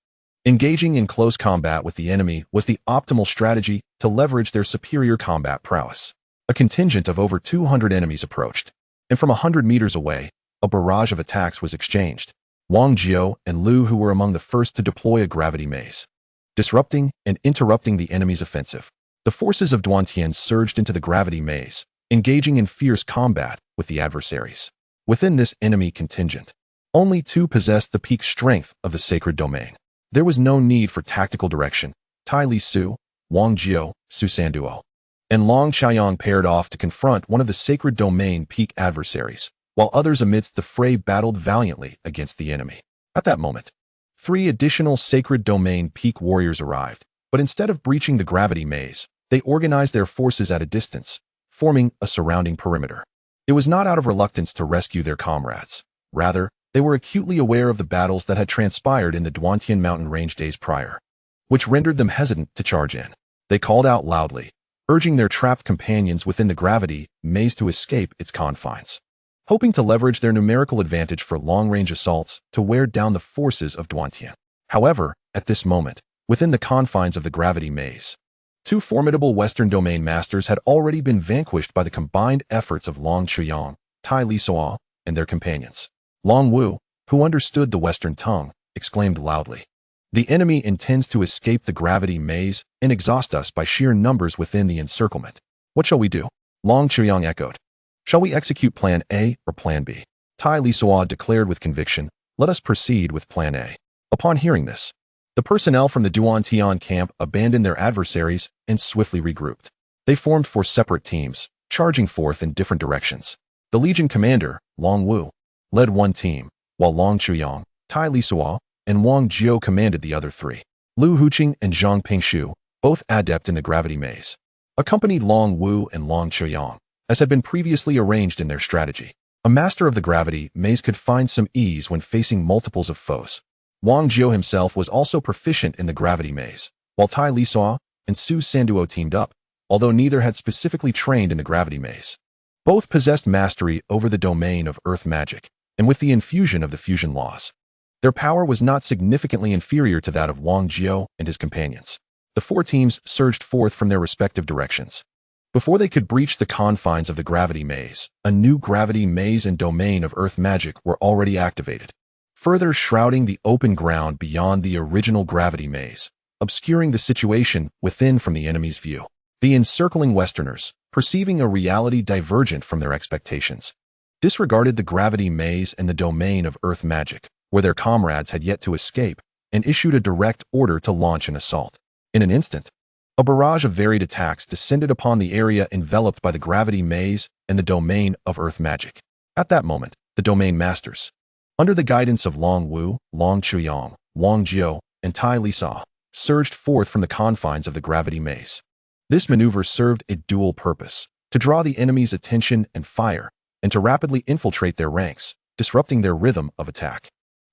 engaging in close combat with the enemy was the optimal strategy to leverage their superior combat prowess. A contingent of over 200 enemies approached, and from 100 meters away, a barrage of attacks was exchanged. Wang Jiao and Lu Hu were among the first to deploy a gravity maze, disrupting and interrupting the enemy's offensive. The forces of Duantian surged into the gravity maze, engaging in fierce combat with the adversaries. Within this enemy contingent, only two possessed the peak strength of the sacred domain. There was no need for tactical direction. Tai Lisuo, Wang Jiao, Su Sanduo, and Long Chaoyang paired off to confront one of the sacred domain peak adversaries, while others amidst the fray battled valiantly against the enemy. At that moment, 3 additional sacred domain peak warriors arrived, but instead of breaching the gravity maze, they organized their forces at a distance, forming a surrounding perimeter. It was not out of reluctance to rescue their comrades. Rather, they were acutely aware of the battles that had transpired in the Duantian mountain range days prior, which rendered them hesitant to charge in. They called out loudly, urging their trapped companions within the gravity maze to escape its confines, hoping to leverage their numerical advantage for long-range assaults to wear down the forces of Duantian. However, at this moment, within the confines of the gravity maze, 2 formidable Western domain masters had already been vanquished by the combined efforts of Long Chaoyang, Tai Lisuo, and their companions. Long Wu, who understood the Western tongue, exclaimed loudly, "The enemy intends to escape the gravity maze and exhaust us by sheer numbers within the encirclement. What shall we do?" Long Chaoyang echoed, "Shall we execute Plan A or Plan B?" Tai Lisuo declared with conviction, "Let us proceed with Plan A." Upon hearing this, the personnel from the Duantian camp abandoned their adversaries and swiftly regrouped. They formed 4 separate teams, charging forth in different directions. The Legion commander, Long Wu, led one team, while Long Chaoyang, Tai Lisuo, and Wang Jiao commanded the other 3. Lu Huqing and Zhang Pingshu, both adept in the gravity maze, accompanied Long Wu and Long Chaoyang, as had been previously arranged in their strategy. A master of the gravity maze could find some ease when facing multiples of foes. Wang Jiao himself was also proficient in the gravity maze, while Tai Lisuo and Su Sanduo teamed up, although neither had specifically trained in the gravity maze. Both possessed mastery over the domain of earth magic, and with the infusion of the fusion laws, their power was not significantly inferior to that of Wang Jiao and his companions. The 4 teams surged forth from their respective directions. Before they could breach the confines of the gravity maze, a new gravity maze and domain of earth magic were already activated, further shrouding the open ground beyond the original gravity maze, obscuring the situation within from the enemy's view. The encircling Westerners, perceiving a reality divergent from their expectations, disregarded the gravity maze and the domain of earth magic, where their comrades had yet to escape, and issued a direct order to launch an assault. In an instant, a barrage of varied attacks descended upon the area enveloped by the gravity maze and the domain of earth magic. At that moment, the domain masters, under the guidance of Long Wu, Long Chaoyang, Wang Jiao, and Tai Lisuo, surged forth from the confines of the gravity maze. This maneuver served a dual purpose: to draw the enemy's attention and fire, and to rapidly infiltrate their ranks, disrupting their rhythm of attack.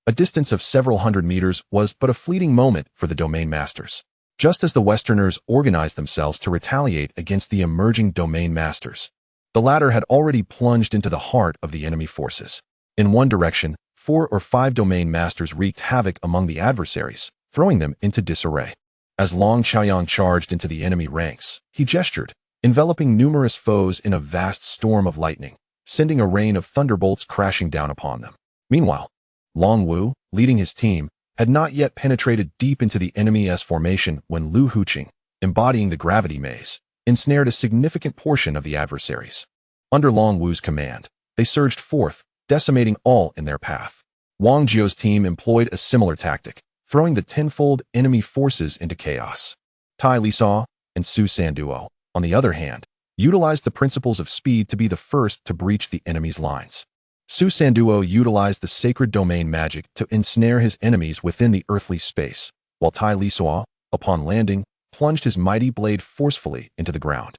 A distance of several hundred meters was but a fleeting moment for the domain masters. Just as the Westerners organized themselves to retaliate against the emerging domain masters, the latter had already plunged into the heart of the enemy forces. In one direction, 4 or 5 domain masters wreaked havoc among the adversaries, throwing them into disarray. As Long Chaoyang charged into the enemy ranks, he gestured, enveloping numerous foes in a vast storm of lightning, sending a rain of thunderbolts crashing down upon them. Meanwhile, Long Wu, leading his team, had not yet penetrated deep into the enemy's formation when Lu Huqing, embodying the gravity maze, ensnared a significant portion of the adversaries. Under Long Wu's command, they surged forth, decimating all in their path. Wang Jiao's team employed a similar tactic, throwing the tenfold enemy forces into chaos. Tai Lisuo and Su Sanduo, on the other hand, utilized the principles of speed to be the first to breach the enemy's lines. Su Sanduo utilized the sacred domain magic to ensnare his enemies within the earthly space, while Tai Lisuo, upon landing, plunged his mighty blade forcefully into the ground,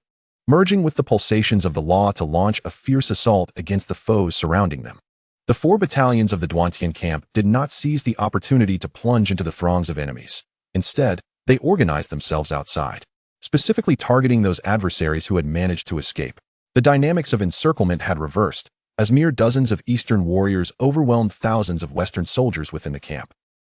merging with the pulsations of the law to launch a fierce assault against the foes surrounding them. The 4 battalions of the Duantian camp did not seize the opportunity to plunge into the throngs of enemies. Instead, they organized themselves outside, specifically targeting those adversaries who had managed to escape. The dynamics of encirclement had reversed, as mere dozens of Eastern warriors overwhelmed thousands of Western soldiers within the camp.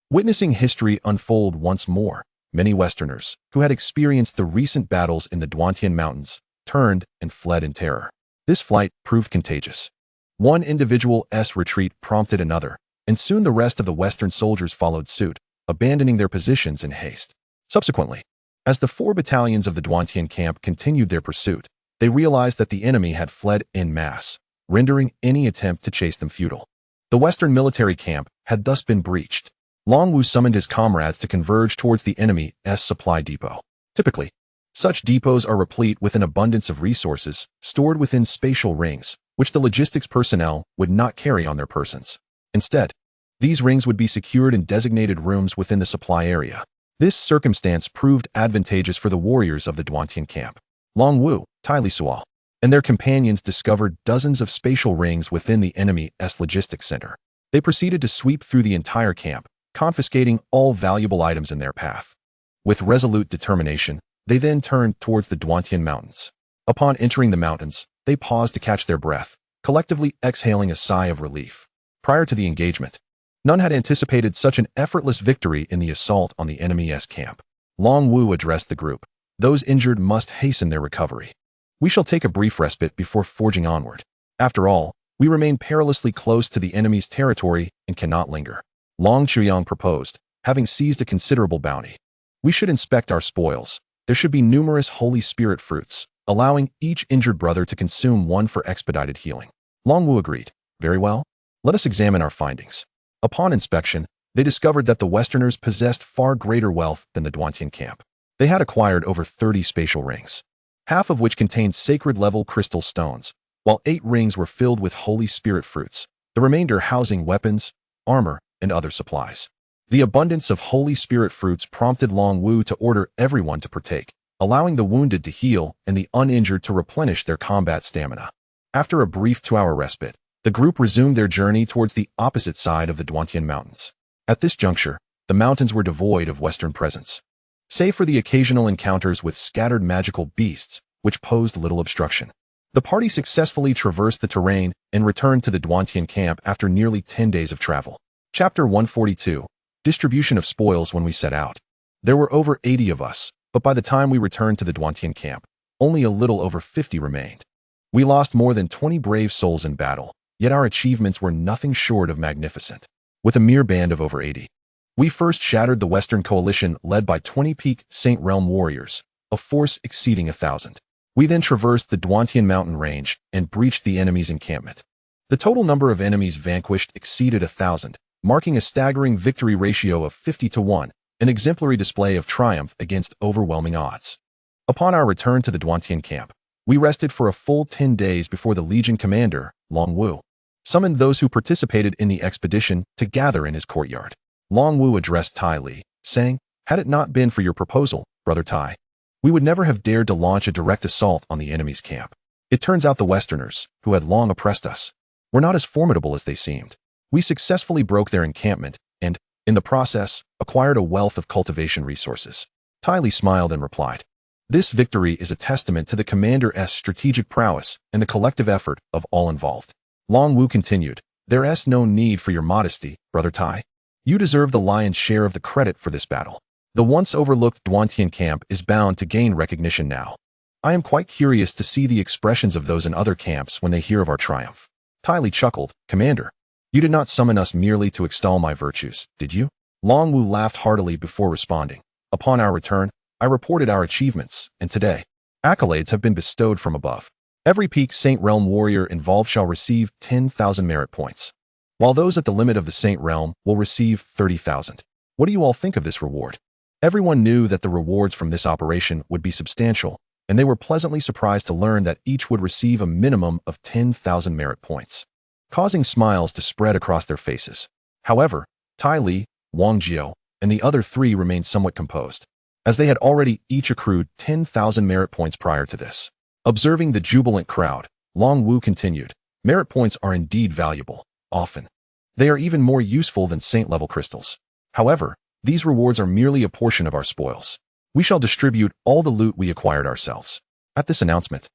Witnessing history unfold once more, many Westerners, who had experienced the recent battles in the Duantian Mountains, turned and fled in terror. This flight proved contagious. One individual's retreat prompted another, and soon the rest of the Western soldiers followed suit, abandoning their positions in haste. Subsequently, as the 4 battalions of the Duantian camp continued their pursuit, they realized that the enemy had fled en masse, rendering any attempt to chase them futile. The Western military camp had thus been breached. Long Wu summoned his comrades to converge towards the enemy's supply depot. Typically, such depots are replete with an abundance of resources stored within spatial rings, which the logistics personnel would not carry on their persons. Instead, these rings would be secured in designated rooms within the supply area. This circumstance proved advantageous for the warriors of the Duantian camp. Long Wu, Tai Lisuo, and their companions discovered dozens of spatial rings within the enemy's logistics center. They proceeded to sweep through the entire camp, confiscating all valuable items in their path. With resolute determination, they then turned towards the Duantian Mountains. Upon entering the mountains, they paused to catch their breath, collectively exhaling a sigh of relief. Prior to the engagement, none had anticipated such an effortless victory in the assault on the enemy's camp. Long Wu addressed the group. Those injured must hasten their recovery. We shall take a brief respite before forging onward. After all, we remain perilously close to the enemy's territory and cannot linger. Long Chuyang proposed, having seized a considerable bounty. We should inspect our spoils. There should be numerous Holy Spirit fruits, allowing each injured brother to consume one for expedited healing. Long Wu agreed. Very well. Let us examine our findings. Upon inspection, they discovered that the Westerners possessed far greater wealth than the Duantian camp. They had acquired over 30 spatial rings, half of which contained sacred-level crystal stones, while 8 rings were filled with Holy Spirit fruits, the remainder housing weapons, armor, and other supplies. The abundance of Holy Spirit fruits prompted Long Wu to order everyone to partake, allowing the wounded to heal and the uninjured to replenish their combat stamina. After a brief 2-hour respite, the group resumed their journey towards the opposite side of the Duantian Mountains. At this juncture, the mountains were devoid of Western presence, save for the occasional encounters with scattered magical beasts, which posed little obstruction. The party successfully traversed the terrain and returned to the Duantian camp after nearly 10 days of travel. Chapter 142. Distribution of spoils. When we set out, there were over 80 of us, but by the time we returned to the Duantian camp, only a little over 50 remained. We lost more than 20 brave souls in battle, yet our achievements were nothing short of magnificent. With a mere band of over 80, we first shattered the Western coalition led by 20 peak Saint Realm warriors, a force exceeding 1,000. We then traversed the Duantian mountain range and breached the enemy's encampment. The total number of enemies vanquished exceeded 1,000, marking a staggering victory ratio of 50-1, an exemplary display of triumph against overwhelming odds. Upon our return to the Duantian camp, we rested for a full 10 days before the Legion commander, Long Wu, summoned those who participated in the expedition to gather in his courtyard. Long Wu addressed Tai Li, saying, "Had it not been for your proposal, Brother Tai, we would never have dared to launch a direct assault on the enemy's camp. It turns out the Westerners, who had long oppressed us, were not as formidable as they seemed. We successfully broke their encampment and, in the process, acquired a wealth of cultivation resources." Tai Li smiled and replied, "This victory is a testament to the commander's strategic prowess and the collective effort of all involved." Long Wu continued, "There is no need for your modesty, Brother Tai. You deserve the lion's share of the credit for this battle. The once overlooked Duantian camp is bound to gain recognition now. I am quite curious to see the expressions of those in other camps when they hear of our triumph." Tai Li chuckled, "Commander, you did not summon us merely to extol my virtues, did you?" Long Wu laughed heartily before responding, "Upon our return, I reported our achievements, and today, accolades have been bestowed from above. Every peak Saint Realm warrior involved shall receive 10,000 merit points, while those at the limit of the Saint Realm will receive 30,000. What do you all think of this reward? Everyone knew that the rewards from this operation would be substantial, and they were pleasantly surprised to learn that each would receive a minimum of 10,000 merit points, causing smiles to spread across their faces. However, Tai Li, Wang Jiao, and the other three remained somewhat composed, as they had already each accrued 10,000 merit points prior to this. Observing the jubilant crowd, Long Wu continued, merit points are indeed valuable, often. They are even more useful than saint-level crystals. However, these rewards are merely a portion of our spoils. We shall distribute all the loot we acquired ourselves. At this announcement,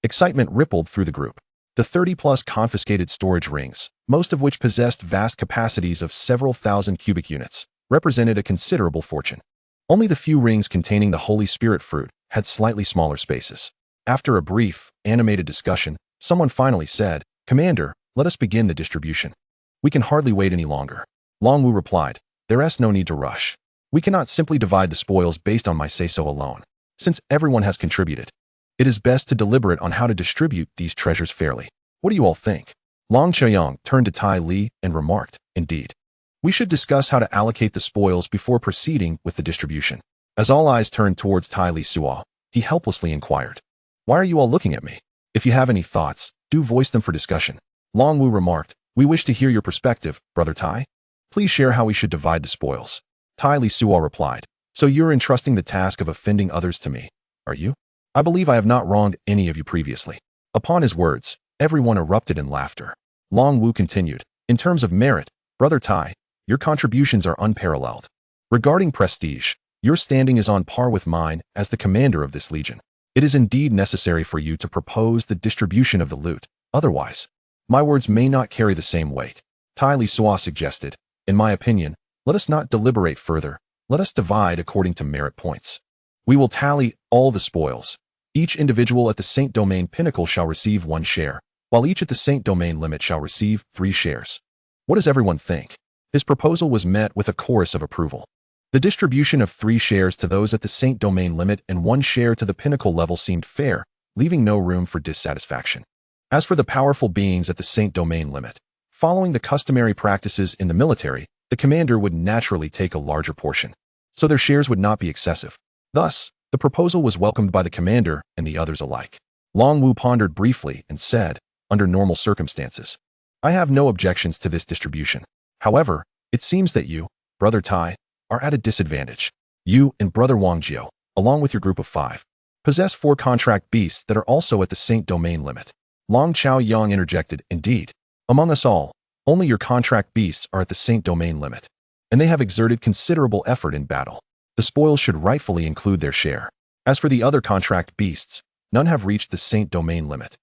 excitement rippled through the group. The 30-plus confiscated storage rings, most of which possessed vast capacities of several thousand cubic units, represented a considerable fortune. Only the few rings containing the Holy Spirit fruit had slightly smaller spaces. After a brief, animated discussion, someone finally said, "Commander, let us begin the distribution. We can hardly wait any longer." Long Wu replied, "There's no need to rush. We cannot simply divide the spoils based on my say-so alone. Since everyone has contributed, it is best to deliberate on how to distribute these treasures fairly. What do you all think?" Long Chaoyang turned to Tai Li and remarked, "Indeed. We should discuss how to allocate the spoils before proceeding with the distribution." As all eyes turned towards Tai Lisuo, he helplessly inquired, "Why are you all looking at me? If you have any thoughts, do voice them for discussion." Long Wu remarked, "We wish to hear your perspective, Brother Tai. Please share how we should divide the spoils." Tai Lisuo replied, "So you're entrusting the task of offending others to me, are you? I believe I have not wronged any of you previously." Upon his words, everyone erupted in laughter. Long Wu continued, "In terms of merit, Brother Tai, your contributions are unparalleled. Regarding prestige, your standing is on par with mine as the commander of this legion. It is indeed necessary for you to propose the distribution of the loot, otherwise, my words may not carry the same weight." Tai Lisuo suggested, "In my opinion, let us not deliberate further. Let us divide according to merit points. We will tally all the spoils. Each individual at the Saint Domain Pinnacle shall receive 1 share, while each at the Saint Domain Limit shall receive 3 shares. What does everyone think?" His proposal was met with a chorus of approval. The distribution of 3 shares to those at the Saint Domain Limit and 1 share to the Pinnacle level seemed fair, leaving no room for dissatisfaction. As for the powerful beings at the Saint Domain Limit, following the customary practices in the military, the commander would naturally take a larger portion, so their shares would not be excessive. Thus, the proposal was welcomed by the commander and the others alike. Long Wu pondered briefly and said, "Under normal circumstances, I have no objections to this distribution. However, it seems that you, Brother Tai, are at a disadvantage. You and Brother Wang Jiao, along with your group of 5, possess 4 contract beasts that are also at the Saint Domain Limit." Long Chaoyang interjected, "Indeed. Among us all, only your contract beasts are at the Saint Domain Limit, and they have exerted considerable effort in battle. The spoils should rightfully include their share. As for the other contract beasts, none have reached the Saint Domain Limit,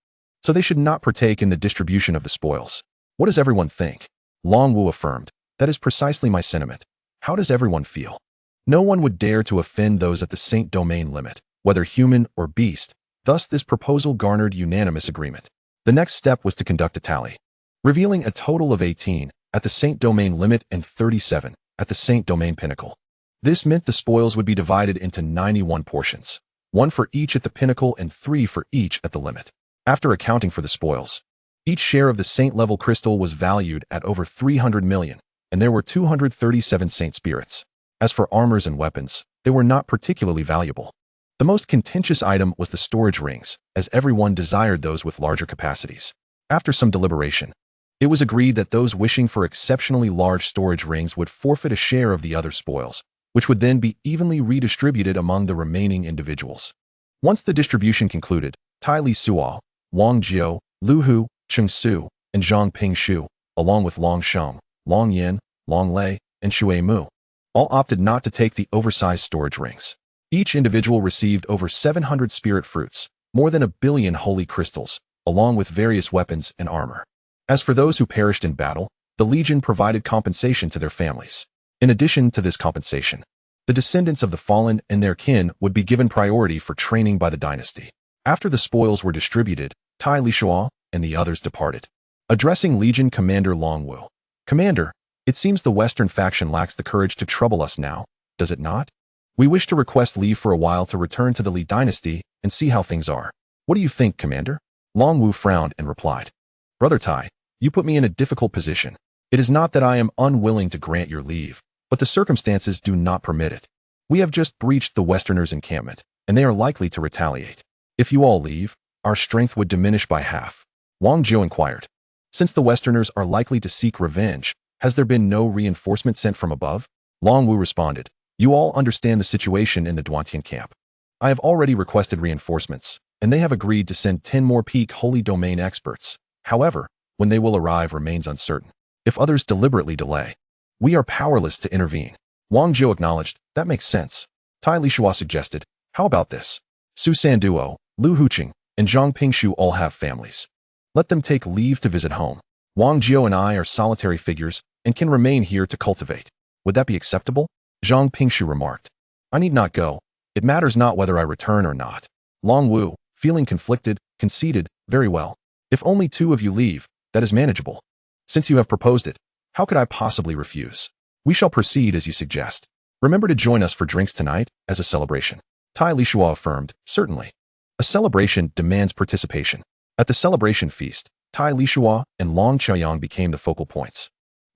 so they should not partake in the distribution of the spoils. What does everyone think?" Long Wu affirmed, "That is precisely my sentiment. How does everyone feel?" No one would dare to offend those at the Saint Domain Limit, whether human or beast. Thus, this proposal garnered unanimous agreement. The next step was to conduct a tally, revealing a total of 18 at the Saint Domain Limit and 37 at the Saint Domain Pinnacle. This meant the spoils would be divided into 91 portions, 1 for each at the Pinnacle and 3 for each at the Limit. After accounting for the spoils, each share of the Saint-level crystal was valued at over 300 million, and there were 237 Saint spirits. As for armors and weapons, they were not particularly valuable. The most contentious item was the storage rings, as everyone desired those with larger capacities. After some deliberation, it was agreed that those wishing for exceptionally large storage rings would forfeit a share of the other spoils, which would then be evenly redistributed among the remaining individuals. Once the distribution concluded, Tai Lisuo, Wang Jiao, Lu Hu, Cheng Su, and Zhang Pingshu, along with Long Sheng, Long Yin, Long Lei, and Shui Mu, all opted not to take the oversized storage rings. Each individual received over 700 spirit fruits, more than 1 billion holy crystals, along with various weapons and armor. As for those who perished in battle, the Legion provided compensation to their families. In addition to this compensation, the descendants of the fallen and their kin would be given priority for training by the dynasty. After the spoils were distributed, Tai Lisuo and the others departed. Addressing Legion Commander Long Wu, "Commander, it seems the Western faction lacks the courage to trouble us now, does it not? We wish to request leave for a while to return to the Li dynasty and see how things are. What do you think, Commander?" Long Wu frowned and replied, "Brother Tai, you put me in a difficult position. It is not that I am unwilling to grant your leave, but the circumstances do not permit it. We have just breached the Westerners' encampment, and they are likely to retaliate. If you all leave, our strength would diminish by half. Wang Jiu inquired. Since the Westerners are likely to seek revenge, has there been no reinforcement sent from above? Long Wu responded. You all understand the situation in the Duantian camp. I have already requested reinforcements, and they have agreed to send 10 more peak holy domain experts. However, when they will arrive remains uncertain. If others deliberately delay, we are powerless to intervene. Wang Jiu acknowledged. That makes sense. Tai Lisuo suggested. How about this? Su Sanduo, Lu Huqing, and Zhang Pingshu all have families. Let them take leave to visit home. Wang Jiu and I are solitary figures and can remain here to cultivate. Would that be acceptable? Zhang Pingshu remarked. I need not go. It matters not whether I return or not. Long Wu, feeling conflicted, conceded, very well. If only 2 of you leave, that is manageable. Since you have proposed it, how could I possibly refuse? We shall proceed as you suggest. Remember to join us for drinks tonight, as a celebration. Tai Lisuo affirmed, certainly. A celebration demands participation. At the celebration feast, Tai Lisuo and Long Qiaoyang became the focal points.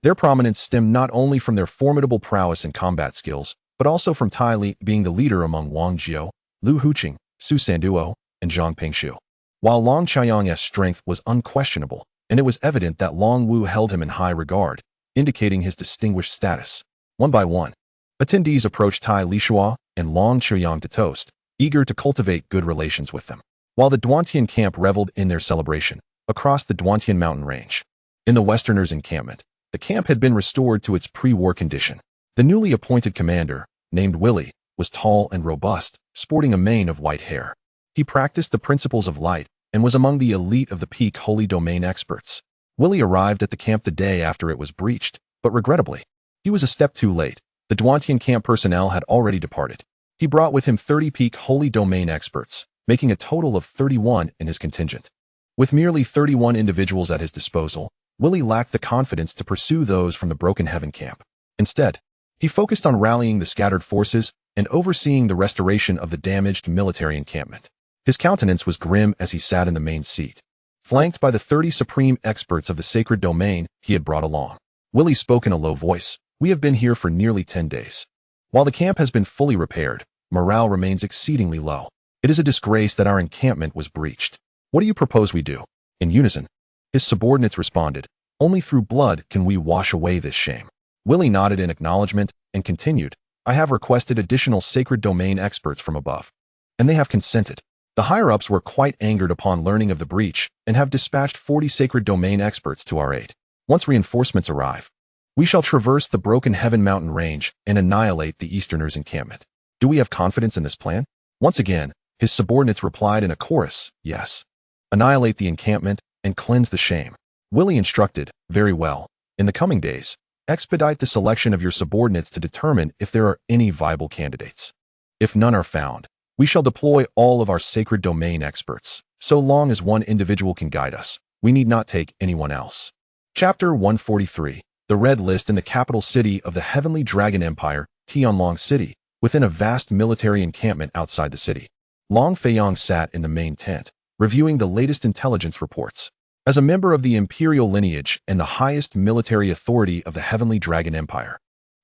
Their prominence stemmed not only from their formidable prowess and combat skills, but also from Tai Li being the leader among Wang Jiu, Lu Huqing, Su Sanduo, and Zhang Pingshu. While Long Qiaoyang's strength was unquestionable, and it was evident that Long Wu held him in high regard, indicating his distinguished status. One by one, attendees approached Tai Lisuo and Long Qiaoyang to toast, eager to cultivate good relations with them. While the Duantian camp reveled in their celebration, across the Duantian mountain range, in the Westerners' encampment, the camp had been restored to its pre-war condition. The newly appointed commander, named Willie, was tall and robust, sporting a mane of white hair. He practiced the principles of light and was among the elite of the peak holy domain experts. Willie arrived at the camp the day after it was breached, but regrettably, he was a step too late. The Duantian camp personnel had already departed. He brought with him 30 peak holy domain experts, making a total of 31 in his contingent. With merely 31 individuals at his disposal, Willie lacked the confidence to pursue those from the Broken Heaven camp. Instead, he focused on rallying the scattered forces and overseeing the restoration of the damaged military encampment. His countenance was grim as he sat in the main seat, flanked by the 30 supreme experts of the sacred domain he had brought along. Willie spoke in a low voice. We have been here for nearly 10 days. While the camp has been fully repaired, morale remains exceedingly low. It is a disgrace that our encampment was breached. What do you propose we do? In unison, his subordinates responded. Only through blood can we wash away this shame. Willie nodded in acknowledgement and continued. I have requested additional sacred domain experts from above, and they have consented. The higher-ups were quite angered upon learning of the breach and have dispatched 40 sacred domain experts to our aid. Once reinforcements arrive, we shall traverse the Broken Heaven mountain range and annihilate the Easterners' encampment. Do we have confidence in this plan? Once again, his subordinates replied in a chorus, yes. Annihilate the encampment and cleanse the shame. Willie instructed, very well. In the coming days, expedite the selection of your subordinates to determine if there are any viable candidates. If none are found, we shall deploy all of our sacred domain experts. So long as one individual can guide us, we need not take anyone else. Chapter 143. The Red List in the capital city of the Heavenly Dragon Empire, Tianlong City, within a vast military encampment outside the city. Long Feiyang sat in the main tent, reviewing the latest intelligence reports. As a member of the imperial lineage and the highest military authority of the Heavenly Dragon Empire,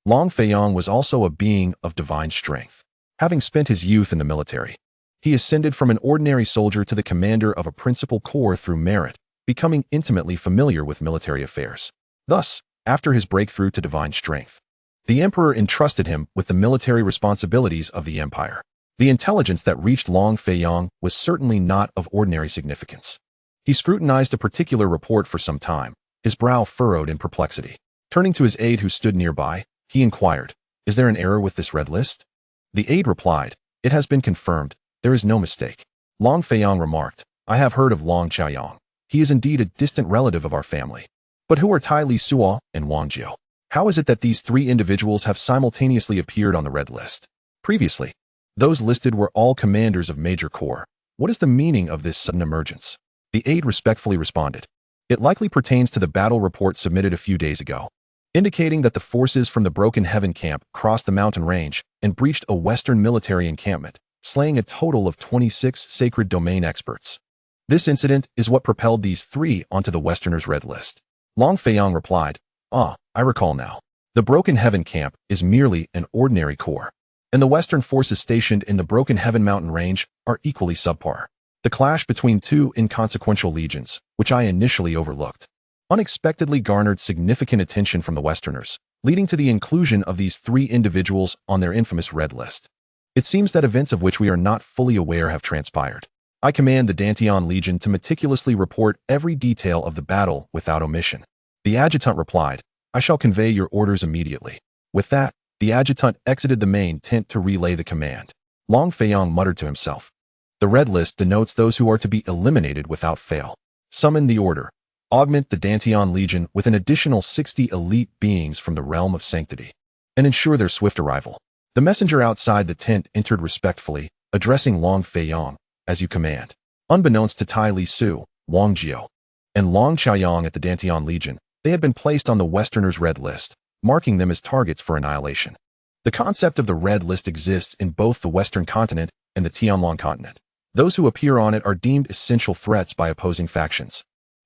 Long Feiyang was also a being of divine strength. Having spent his youth in the military, he ascended from an ordinary soldier to the commander of a principal corps through merit, becoming intimately familiar with military affairs. Thus, after his breakthrough to divine strength, the emperor entrusted him with the military responsibilities of the empire. The intelligence that reached Long Feiyang was certainly not of ordinary significance. He scrutinized a particular report for some time, his brow furrowed in perplexity. Turning to his aide who stood nearby, he inquired, Is there an error with this red list? The aide replied, It has been confirmed. There is no mistake. Long Feiyang remarked, I have heard of Long Qiaoyang. He is indeed a distant relative of our family. But who are Tai Lisuo and Wang Jiu? How is it that these 3 individuals have simultaneously appeared on the red list? Previously, those listed were all commanders of major corps. What is the meaning of this sudden emergence? The aide respectfully responded. It likely pertains to the battle report submitted a few days ago, indicating that the forces from the Broken Heaven camp crossed the mountain range and breached a Western military encampment, slaying a total of 26 sacred domain experts. This incident is what propelled these 3 onto the Westerners' red list. Long Feiyang replied, I recall now. The Broken Heaven camp is merely an ordinary corps, and the Western forces stationed in the Broken Heaven mountain range are equally subpar. The clash between two inconsequential legions, which I initially overlooked, unexpectedly garnered significant attention from the Westerners, leading to the inclusion of these three individuals on their infamous red list. It seems that events of which we are not fully aware have transpired. I command the Dantian Legion to meticulously report every detail of the battle without omission. The adjutant replied, I shall convey your orders immediately. With that, the adjutant exited the main tent to relay the command. Long Feiyong muttered to himself. The red list denotes those who are to be eliminated without fail. Summon the order. Augment the Dantian Legion with an additional 60 elite beings from the realm of sanctity, and ensure their swift arrival. The messenger outside the tent entered respectfully, addressing Long Feiyong, as you command. Unbeknownst to Tai Lisuo, Wang Jiao, and Long Chaoyang at the Dantian Legion, they had been placed on the Westerners' red list, marking them as targets for annihilation. The concept of the red list exists in both the Western continent and the Tianlong continent. Those who appear on it are deemed essential threats by opposing factions,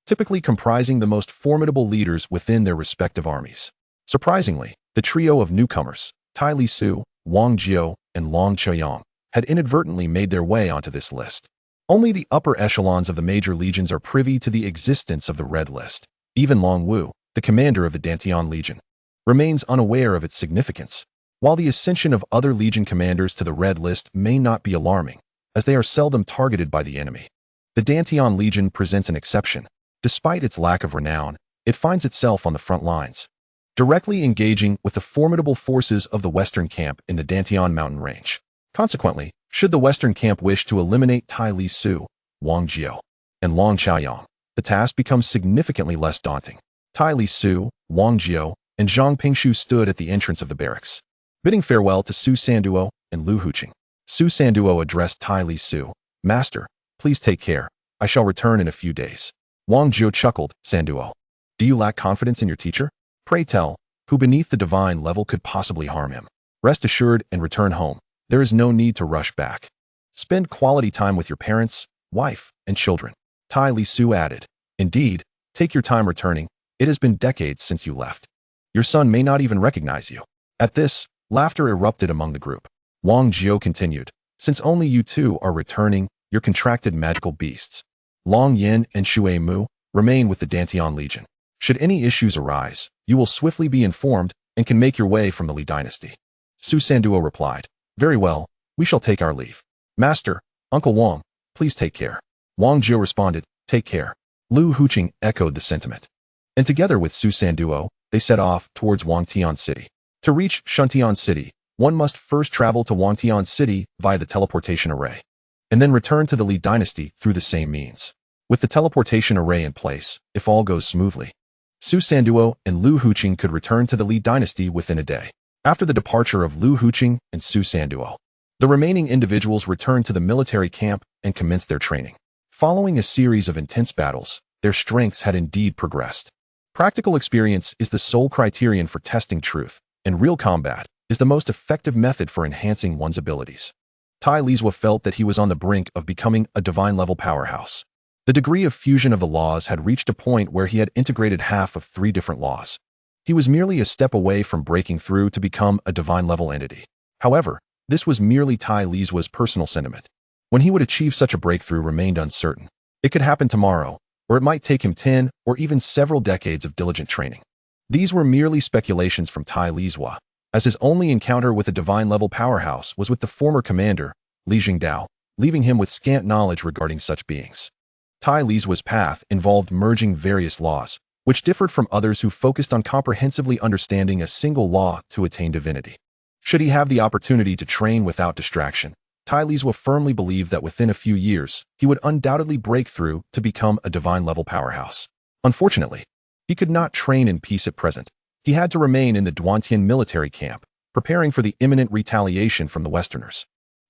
typically comprising the most formidable leaders within their respective armies. Surprisingly, the trio of newcomers, Tai Lisuo, Wang Jiao, and Long Chaoyang, had inadvertently made their way onto this list. Only the upper echelons of the major legions are privy to the existence of the red list. Even Long Wu, the commander of the Dantian Legion, remains unaware of its significance. While the ascension of other legion commanders to the red list may not be alarming, as they are seldom targeted by the enemy, the Dantian Legion presents an exception. Despite its lack of renown, it finds itself on the front lines, directly engaging with the formidable forces of the Western camp in the Dantian mountain range. Consequently, should the Western camp wish to eliminate Tai Lisuo, Wang Jiao, and Long Chaoyang, the task becomes significantly less daunting. Tai Lisuo, Wang Jiao, and Zhang Pingshu stood at the entrance of the barracks, bidding farewell to Su Sanduo and Lu Huqing. Su Sanduo addressed Tai Lisuo, Master, please take care. I shall return in a few days. Wang Jiao chuckled, Sanduo, do you lack confidence in your teacher? Pray tell, who beneath the divine level could possibly harm him? Rest assured and return home. There is no need to rush back. Spend quality time with your parents, wife, and children. Tai Lisuo added, indeed, take your time returning. It has been decades since you left. Your son may not even recognize you. At this, laughter erupted among the group. Wang Jiao continued, since only you two are returning, your contracted magical beasts, Long Yin and Xue Mu, remain with the Dantian Legion. Should any issues arise, you will swiftly be informed and can make your way from the Li dynasty. Su Sanduo replied, very well, we shall take our leave. Master, Uncle Wang, please take care. Wang Jiao responded, take care. Lu Huqing echoed the sentiment. And together with Su Sanduo, they set off towards Wangtian City. To reach Shuntian City, one must first travel to Wangtian City via the teleportation array, and then return to the Li dynasty through the same means. With the teleportation array in place, if all goes smoothly, Su Sanduo and Lu Huqing could return to the Li dynasty within a day. After the departure of Lu Huqing and Su Sanduo, the remaining individuals returned to the military camp and commenced their training. Following a series of intense battles, their strengths had indeed progressed. Practical experience is the sole criterion for testing truth, and real combat is the most effective method for enhancing one's abilities. Tai Lisuo felt that he was on the brink of becoming a divine-level powerhouse. The degree of fusion of the laws had reached a point where he had integrated half of 3 different laws. He was merely a step away from breaking through to become a divine-level entity. However, this was merely Tai Lisuo's personal sentiment. When he would achieve such a breakthrough remained uncertain. It could happen tomorrow, or it might take him 10 or even several decades of diligent training. These were merely speculations from Tai Lisuo, as his only encounter with a divine-level powerhouse was with the former commander, Li Jingdao, leaving him with scant knowledge regarding such beings. Tai Lisuo's path involved merging various laws, which differed from others who focused on comprehensively understanding a single law to attain divinity. Should he have the opportunity to train without distraction, Tai Lisuo firmly believed that within a few years, he would undoubtedly break through to become a divine-level powerhouse. Unfortunately, he could not train in peace at present. He had to remain in the Duantian military camp, preparing for the imminent retaliation from the Westerners.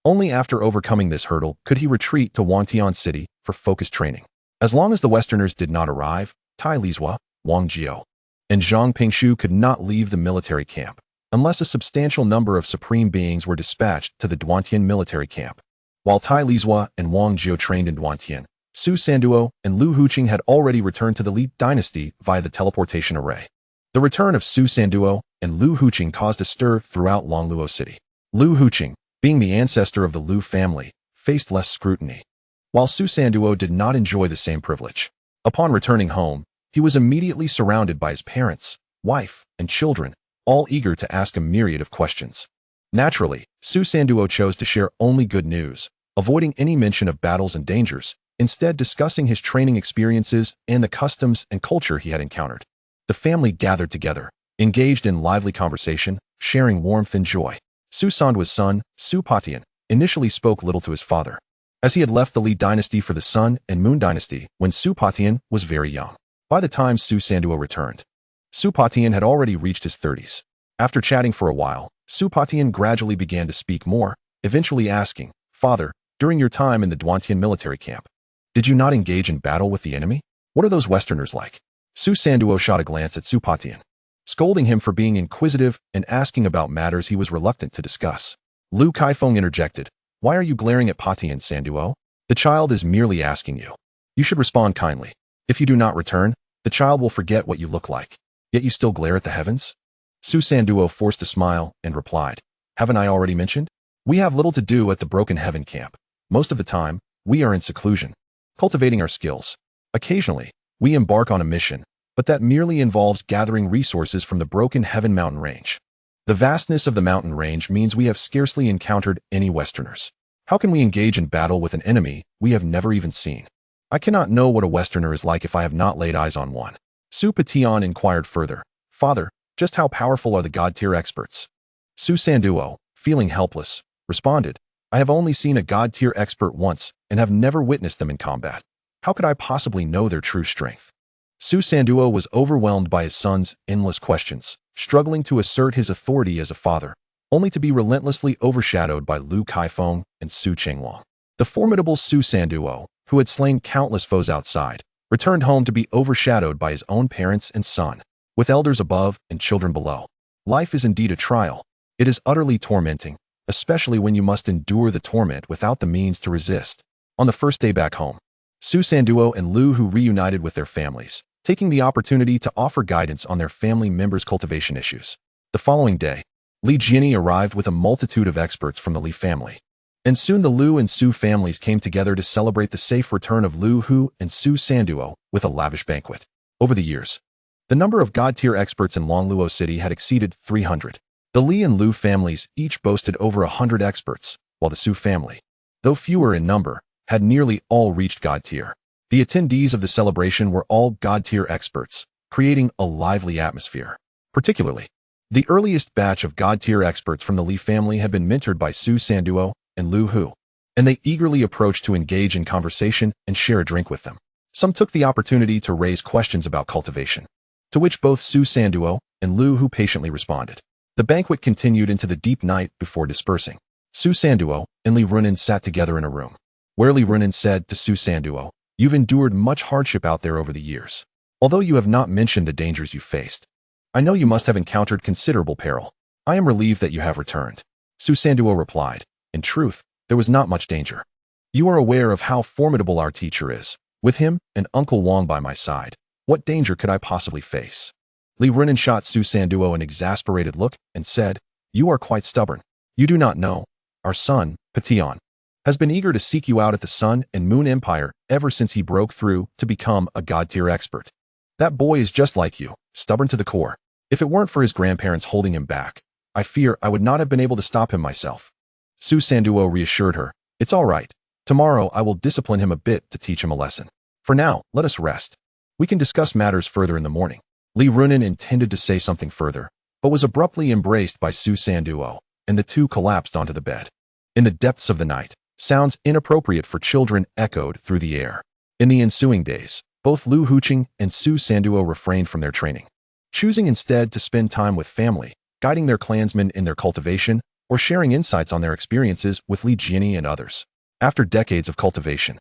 Only after overcoming this hurdle could he retreat to Wangtian City for focused training. As long as the Westerners did not arrive, Tai Lisuo, Wang Jiao, and Zhang Pingshu could not leave the military camp, unless a substantial number of supreme beings were dispatched to the Duantian military camp. While Tai Lisuo and Wang Jiao trained in Duantian, Su Sanduo and Lu Huqing had already returned to the Li dynasty via the teleportation array. The return of Su Sanduo and Lu Huqing caused a stir throughout Longluo City. Lu Huqing, being the ancestor of the Lu family, faced less scrutiny, while Su Sanduo did not enjoy the same privilege. Upon returning home, he was immediately surrounded by his parents, wife, and children, all eager to ask a myriad of questions. Naturally, Su Sanduo chose to share only good news, avoiding any mention of battles and dangers, instead discussing his training experiences and the customs and culture he had encountered. The family gathered together, engaged in lively conversation, sharing warmth and joy. Su Sanduo's son, Su Patian, initially spoke little to his father, as he had left the Li dynasty for the Sun and Moon dynasty when Su Patian was very young. By the time Su Sanduo returned, Su Patian had already reached his 30s. After chatting for a while, Su Patian gradually began to speak more, eventually asking, "Father, during your time in the Duantian military camp, did you not engage in battle with the enemy? What are those Westerners like?" Su Sanduo shot a glance at Su Patian, scolding him for being inquisitive and asking about matters he was reluctant to discuss. Lu Kaifeng interjected, "Why are you glaring at Patian, Sanduo? The child is merely asking you. You should respond kindly. If you do not return, the child will forget what you look like. Yet you still glare at the heavens?" Su Sanduo forced a smile and replied, "Haven't I already mentioned? We have little to do at the Broken Heaven camp. Most of the time, we are in seclusion, cultivating our skills. Occasionally, we embark on a mission, but that merely involves gathering resources from the Broken Heaven mountain range. The vastness of the mountain range means we have scarcely encountered any Westerners. How can we engage in battle with an enemy we have never even seen? I cannot know what a Westerner is like if I have not laid eyes on one." Su Patian inquired further, "Father, just how powerful are the God-tier experts?" Su Sanduo, feeling helpless, responded, "I have only seen a God-tier expert once and have never witnessed them in combat. How could I possibly know their true strength?" Su Sanduo was overwhelmed by his son's endless questions, struggling to assert his authority as a father, only to be relentlessly overshadowed by Lu Kaifeng and Su Chengwang. The formidable Su Sanduo, who had slain countless foes outside, returned home to be overshadowed by his own parents and son, with elders above and children below. Life is indeed a trial. It is utterly tormenting, especially when you must endure the torment without the means to resist. On the first day back home, Su Sanduo and Lu Hu reunited with their families, taking the opportunity to offer guidance on their family members' cultivation issues. The following day, Li Jiani arrived with a multitude of experts from the Li family, and soon the Lu and Su families came together to celebrate the safe return of Lu Hu and Su Sanduo with a lavish banquet. Over the years, the number of God-tier experts in Longluo City had exceeded 300. The Li and Lu families each boasted over 100 experts, while the Su family, though fewer in number, had nearly all reached God-tier. The attendees of the celebration were all God-tier experts, creating a lively atmosphere. Particularly, the earliest batch of God-tier experts from the Li family had been mentored by Su Sanduo and Lu Hu, and they eagerly approached to engage in conversation and share a drink with them. Some took the opportunity to raise questions about cultivation, to which both Su Sanduo and Lu Hu patiently responded. The banquet continued into the deep night before dispersing. Su Sanduo and Li Runin sat together in a room, where Li Runin said to Su Sanduo, "You've endured much hardship out there over the years. Although you have not mentioned the dangers you faced, I know you must have encountered considerable peril. I am relieved that you have returned." Su Sanduo replied, "In truth, there was not much danger. You are aware of how formidable our teacher is. With him and Uncle Wang by my side, what danger could I possibly face?" Li Runin shot Su Sanduo an exasperated look and said, "You are quite stubborn. You do not know. Our son, Patian, has been eager to seek you out at the Sun and Moon Empire ever since he broke through to become a God-tier expert. That boy is just like you, stubborn to the core. If it weren't for his grandparents holding him back, I fear I would not have been able to stop him myself." Su Sanduo reassured her, "It's all right. Tomorrow I will discipline him a bit to teach him a lesson. For now, let us rest. We can discuss matters further in the morning." Li Runin intended to say something further, but was abruptly embraced by Su Sanduo, and the two collapsed onto the bed. In the depths of the night, sounds inappropriate for children echoed through the air. In the ensuing days, both Lu Huqing and Su Sanduo refrained from their training, choosing instead to spend time with family, guiding their clansmen in their cultivation, or sharing insights on their experiences with Li Jiani and others. After decades of cultivation,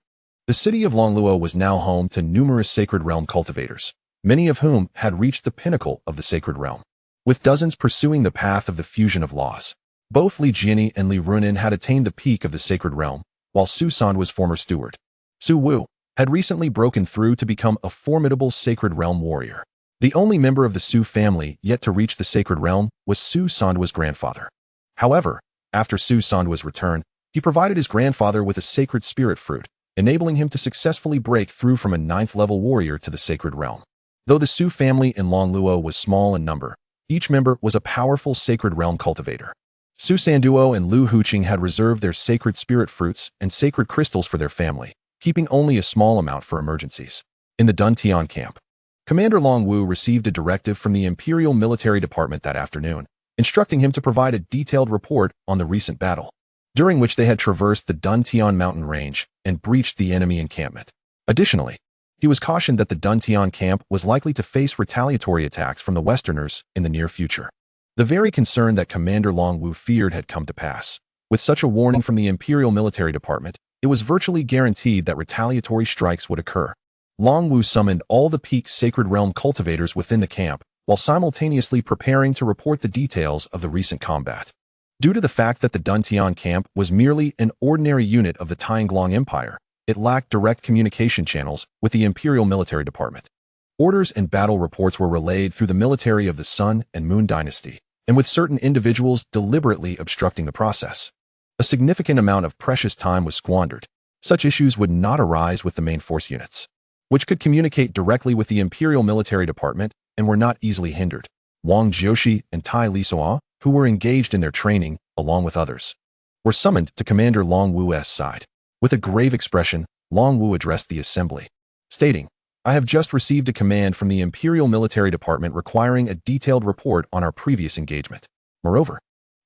the city of Longluo was now home to numerous Sacred Realm cultivators, many of whom had reached the pinnacle of the Sacred Realm, with dozens pursuing the path of the fusion of laws. Both Li Jiani and Li Runin had attained the peak of the Sacred Realm, while Su Sanduo's former steward, Su Wu, had recently broken through to become a formidable Sacred Realm warrior. The only member of the Su family yet to reach the sacred realm was Su Sandua's grandfather. However, after Su Sandua's return, he provided his grandfather with a sacred spirit fruit, enabling him to successfully break through from a 9th-level warrior to the sacred realm. Though the Su family in Longluo was small in number, each member was a powerful sacred realm cultivator. Su Sanduo and Lu Huqing had reserved their sacred spirit fruits and sacred crystals for their family, keeping only a small amount for emergencies. In the Duntian camp, Commander Long Wu received a directive from the Imperial Military Department that afternoon, instructing him to provide a detailed report on the recent battle, during which they had traversed the Duntian mountain range and breached the enemy encampment. Additionally, he was cautioned that the Duntian camp was likely to face retaliatory attacks from the Westerners in the near future. The very concern that Commander Long Wu feared had come to pass. With such a warning from the Imperial Military Department, it was virtually guaranteed that retaliatory strikes would occur. Long Wu summoned all the peak Sacred Realm cultivators within the camp, while simultaneously preparing to report the details of the recent combat. Due to the fact that the Duntian camp was merely an ordinary unit of the Tianglong Empire, it lacked direct communication channels with the Imperial Military Department. Orders and battle reports were relayed through the military of the Sun and Moon dynasty, and with certain individuals deliberately obstructing the process. A significant amount of precious time was squandered. Such issues would not arise with the main force units, which could communicate directly with the Imperial Military Department and were not easily hindered. Wang Jiushi and Tai Lisuo, who were engaged in their training, along with others, were summoned to Commander Long Wu's side. With a grave expression, Long Wu addressed the assembly, stating, "I have just received a command from the Imperial Military Department requiring a detailed report on our previous engagement. Moreover,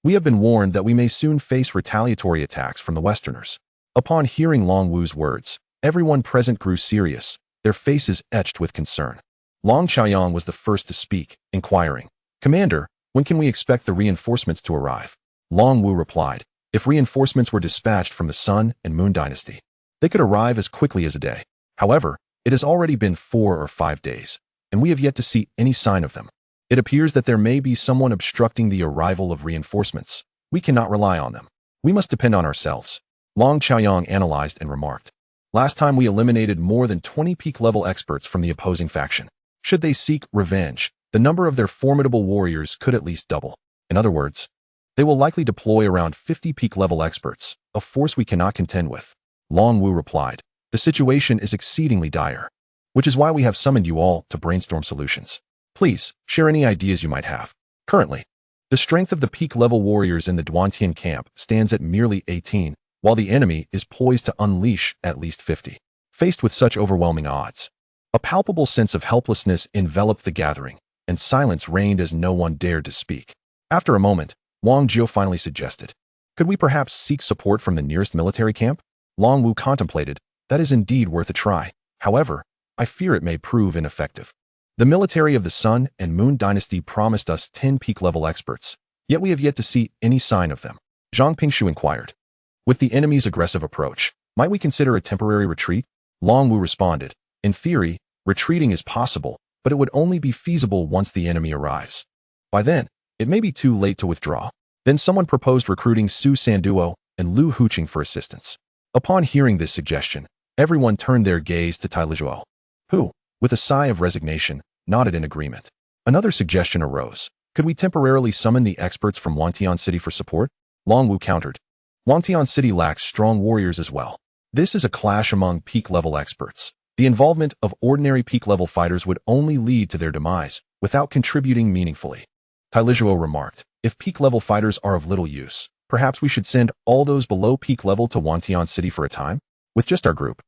we have been warned that we may soon face retaliatory attacks from the Westerners." Upon hearing Long Wu's words, everyone present grew serious, their faces etched with concern. Long Qiaoyang was the first to speak, inquiring, "Commander, when can we expect the reinforcements to arrive?" Long Wu replied, "If reinforcements were dispatched from the Sun and Moon dynasty, they could arrive as quickly as a day. However, it has already been 4 or 5 days, and we have yet to see any sign of them. It appears that there may be someone obstructing the arrival of reinforcements. We cannot rely on them. We must depend on ourselves." Long Qiaoyang analyzed and remarked, "Last time we eliminated more than 20 peak-level experts from the opposing faction. Should they seek revenge, the number of their formidable warriors could at least double. In other words, they will likely deploy around 50 peak-level experts, a force we cannot contend with." Long Wu replied, "The situation is exceedingly dire, which is why we have summoned you all to brainstorm solutions. Please, share any ideas you might have. Currently, the strength of the peak-level warriors in the Duantian camp stands at merely 18, while the enemy is poised to unleash at least 50. Faced with such overwhelming odds, a palpable sense of helplessness enveloped the gathering, and silence reigned as no one dared to speak. After a moment, Wang Jiu finally suggested, "Could we perhaps seek support from the nearest military camp?" Long Wu contemplated, "That is indeed worth a try. However, I fear it may prove ineffective. The military of the Sun and Moon dynasty promised us 10 peak-level experts, yet we have yet to see any sign of them." Zhang Pingshu inquired, "With the enemy's aggressive approach, might we consider a temporary retreat?" Long Wu responded, "In theory, retreating is possible, but it would only be feasible once the enemy arrives. By then, it may be too late to withdraw." Then someone proposed recruiting Su Sanduo and Lu Huqing for assistance. Upon hearing this suggestion, everyone turned their gaze to Tai Lisuo, who, with a sigh of resignation, nodded in agreement. Another suggestion arose. "Could we temporarily summon the experts from Wantian City for support?" Long Wu countered, "Wantian City lacks strong warriors as well. This is a clash among peak-level experts. The involvement of ordinary peak-level fighters would only lead to their demise, without contributing meaningfully." Tai Lisuo remarked, "If peak-level fighters are of little use, perhaps we should send all those below peak level to Wantian City for a time? With just our group,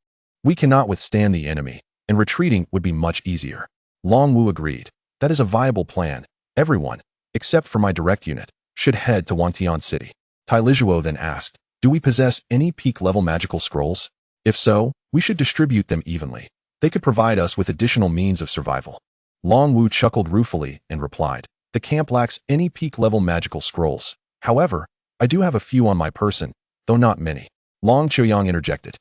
we cannot withstand the enemy, and retreating would be much easier." Long Wu agreed, "That is a viable plan. Everyone, except for my direct unit, should head to Wantian City." Tai Lisuo then asked, "Do we possess any peak-level magical scrolls? If so, we should distribute them evenly. They could provide us with additional means of survival." Long Wu chuckled ruefully and replied, "The camp lacks any peak-level magical scrolls. However, I do have a few on my person, though not many." Long Qiaoyang interjected,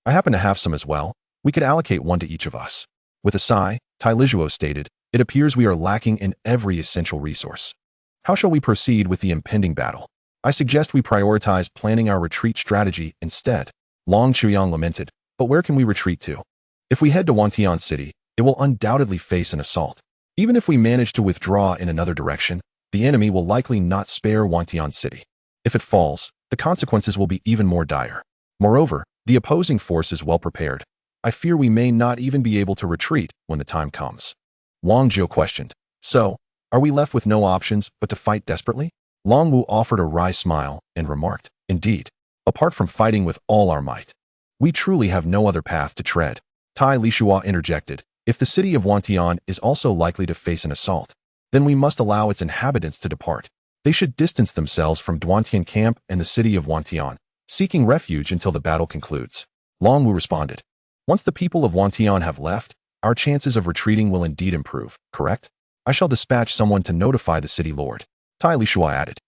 "I happen to have some as well. We could allocate one to each of us." With a sigh, Tai Lisuo stated, "It appears we are lacking in every essential resource. How shall we proceed with the impending battle? I suggest we prioritize planning our retreat strategy instead." Long Qiaoyang lamented, "But where can we retreat to? If we head to Wantian City, it will undoubtedly face an assault. Even if we manage to withdraw in another direction, the enemy will likely not spare Wantian City. If it falls, the consequences will be even more dire. Moreover, the opposing force is well prepared. I fear we may not even be able to retreat when the time comes. Wang Jiu questioned. So, are we left with no options but to fight desperately? Long Wu offered a wry smile and remarked, Indeed, apart from fighting with all our might, we truly have no other path to tread. Tai Lisuo interjected, If the city of Wantian is also likely to face an assault, then we must allow its inhabitants to depart. They should distance themselves from Duantian camp and the city of Wantian, seeking refuge until the battle concludes. Long Wu responded, Once the people of Wantian have left, our chances of retreating will indeed improve, correct? I shall dispatch someone to notify the city lord. Tai Lisuo added,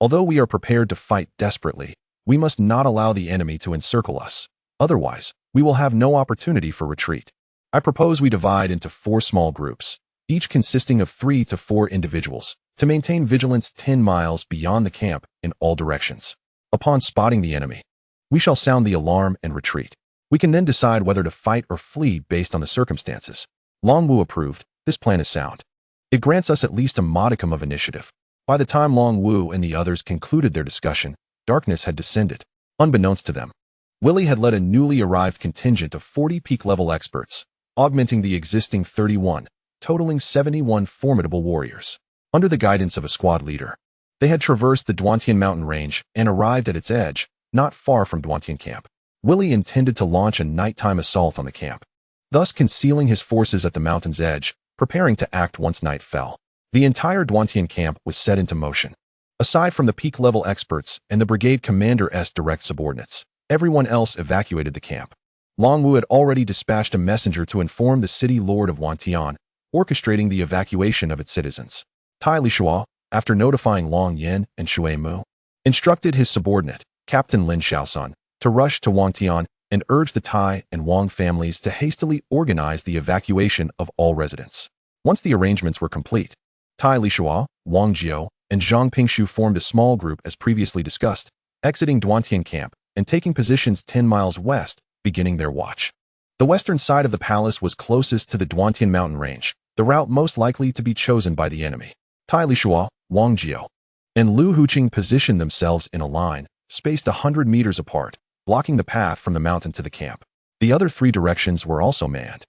Although we are prepared to fight desperately, we must not allow the enemy to encircle us. Otherwise, we will have no opportunity for retreat. I propose we divide into 4 small groups, each consisting of 3 to 4 individuals, to maintain vigilance 10 miles beyond the camp in all directions. Upon spotting the enemy, we shall sound the alarm and retreat. We can then decide whether to fight or flee based on the circumstances. Long Wu approved. This plan is sound. It grants us at least a modicum of initiative. By the time Long Wu and the others concluded their discussion, darkness had descended. Unbeknownst to them, Willie had led a newly arrived contingent of 40 peak-level experts, augmenting the existing 31, totaling 71 formidable warriors. Under the guidance of a squad leader, they had traversed the Duantian mountain range and arrived at its edge, not far from Duantian camp. Willie intended to launch a nighttime assault on the camp, thus concealing his forces at the mountain's edge, preparing to act once night fell. The entire Duantian camp was set into motion. Aside from the peak-level experts and the brigade commander's direct subordinates, everyone else evacuated the camp. Long Wu had already dispatched a messenger to inform the city lord of Wantian, orchestrating the evacuation of its citizens. Tai Lisuo, after notifying Long Yin and Shui Mu, instructed his subordinate, Captain Lin Shaosun, to rush to Wantian and urge the Tai and Wang families to hastily organize the evacuation of all residents. Once the arrangements were complete, Tai Lisuo, Wang Jiu, and Zhang Pingshu formed a small group as previously discussed, exiting Duantian camp and taking positions 10 miles west, beginning their watch. The western side of the palace was closest to the Duantian mountain range, the route most likely to be chosen by the enemy. Tai Lisuo, Wang Jiu, and Lu Huqing positioned themselves in a line, spaced 100 meters apart, blocking the path from the mountain to the camp. The other 3 directions were also manned,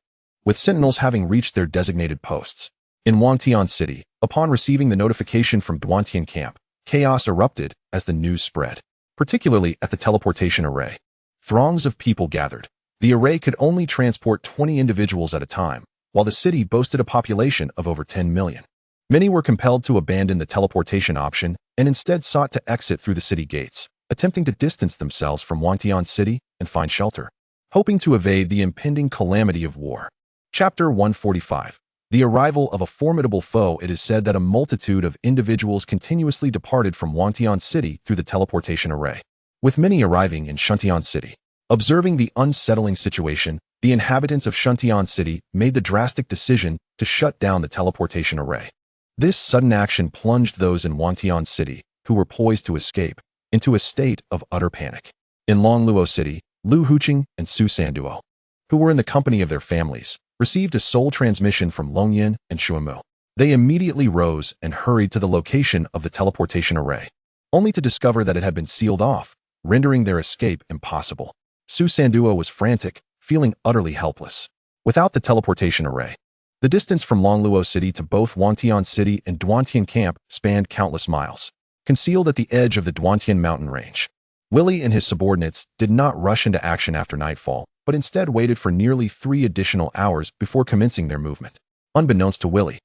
with sentinels having reached their designated posts. In Wantian City, upon receiving the notification from Duantian camp, chaos erupted as the news spread, particularly at the teleportation array. Throngs of people gathered. The array could only transport 20 individuals at a time, while the city boasted a population of over 10 million. Many were compelled to abandon the teleportation option and instead sought to exit through the city gates, attempting to distance themselves from Wantian City and find shelter, hoping to evade the impending calamity of war. Chapter 145. The arrival of a formidable foe. It is said that a multitude of individuals continuously departed from Wantian City through the teleportation array, with many arriving in Shuntian City. Observing the unsettling situation, the inhabitants of Shuntian City made the drastic decision to shut down the teleportation array. This sudden action plunged those in Wantian City, who were poised to escape, into a state of utter panic. In Longluo City, Lu Huqing and Su Sanduo, who were in the company of their families, received a sole transmission from Longyin and Shuimu. They immediately rose and hurried to the location of the teleportation array, only to discover that it had been sealed off, rendering their escape impossible. Su Sanduo was frantic, feeling utterly helpless. Without the teleportation array, the distance from Longluo City to both Wantian City and Duantian Camp spanned countless miles, concealed at the edge of the Duantian mountain range. Willie and his subordinates did not rush into action after nightfall, but instead waited for nearly 3 additional hours before commencing their movement. Unbeknownst to Willie,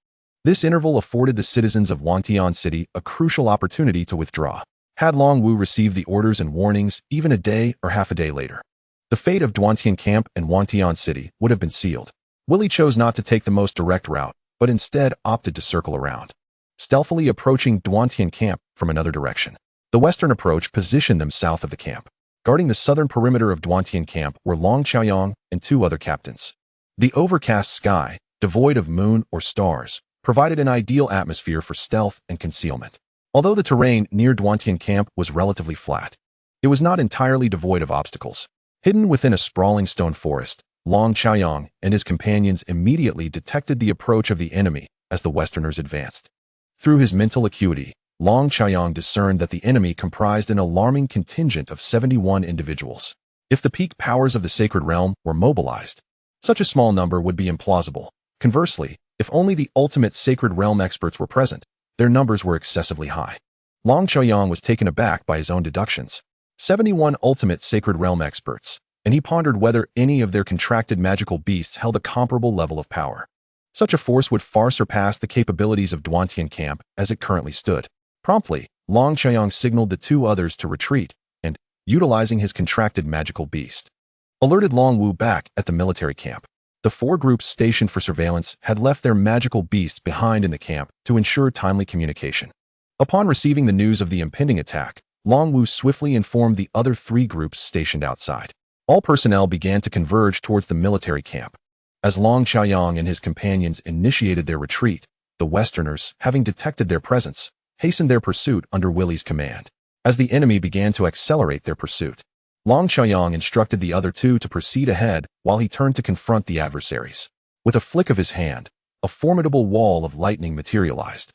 this interval afforded the citizens of Wantian City a crucial opportunity to withdraw. Had Long Wu received the orders and warnings even a day or half a day later, the fate of Duantian Camp and Wantian City would have been sealed. Willie chose not to take the most direct route, but instead opted to circle around, stealthily approaching Duantian Camp from another direction. The western approach positioned them south of the camp. Guarding the southern perimeter of Duantian Camp were Long Chaoyang and 2 other captains. The overcast sky, devoid of moon or stars, provided an ideal atmosphere for stealth and concealment. Although the terrain near Duantian Camp was relatively flat, it was not entirely devoid of obstacles. Hidden within a sprawling stone forest, Long Chaoyang and his companions immediately detected the approach of the enemy as the Westerners advanced. Through his mental acuity, Long Chaoyang discerned that the enemy comprised an alarming contingent of 71 individuals. If the peak powers of the sacred realm were mobilized, such a small number would be implausible. Conversely, if only the ultimate sacred realm experts were present, their numbers were excessively high. Long Chaoyang was taken aback by his own deductions. 71 ultimate sacred realm experts, and he pondered whether any of their contracted magical beasts held a comparable level of power. Such a force would far surpass the capabilities of Duantian camp as it currently stood. Promptly, Long Chaoyang signaled the two others to retreat, and, utilizing his contracted magical beast, alerted Long Wu back at the military camp. The four groups stationed for surveillance had left their magical beasts behind in the camp to ensure timely communication. Upon receiving the news of the impending attack, Long Wu swiftly informed the other three groups stationed outside. All personnel began to converge towards the military camp. As Long Chaoyang and his companions initiated their retreat, the Westerners, having detected their presence, hastened their pursuit under Willie's command. As the enemy began to accelerate their pursuit, Long Chaoyang instructed the other two to proceed ahead while he turned to confront the adversaries. With a flick of his hand, a formidable wall of lightning materialized,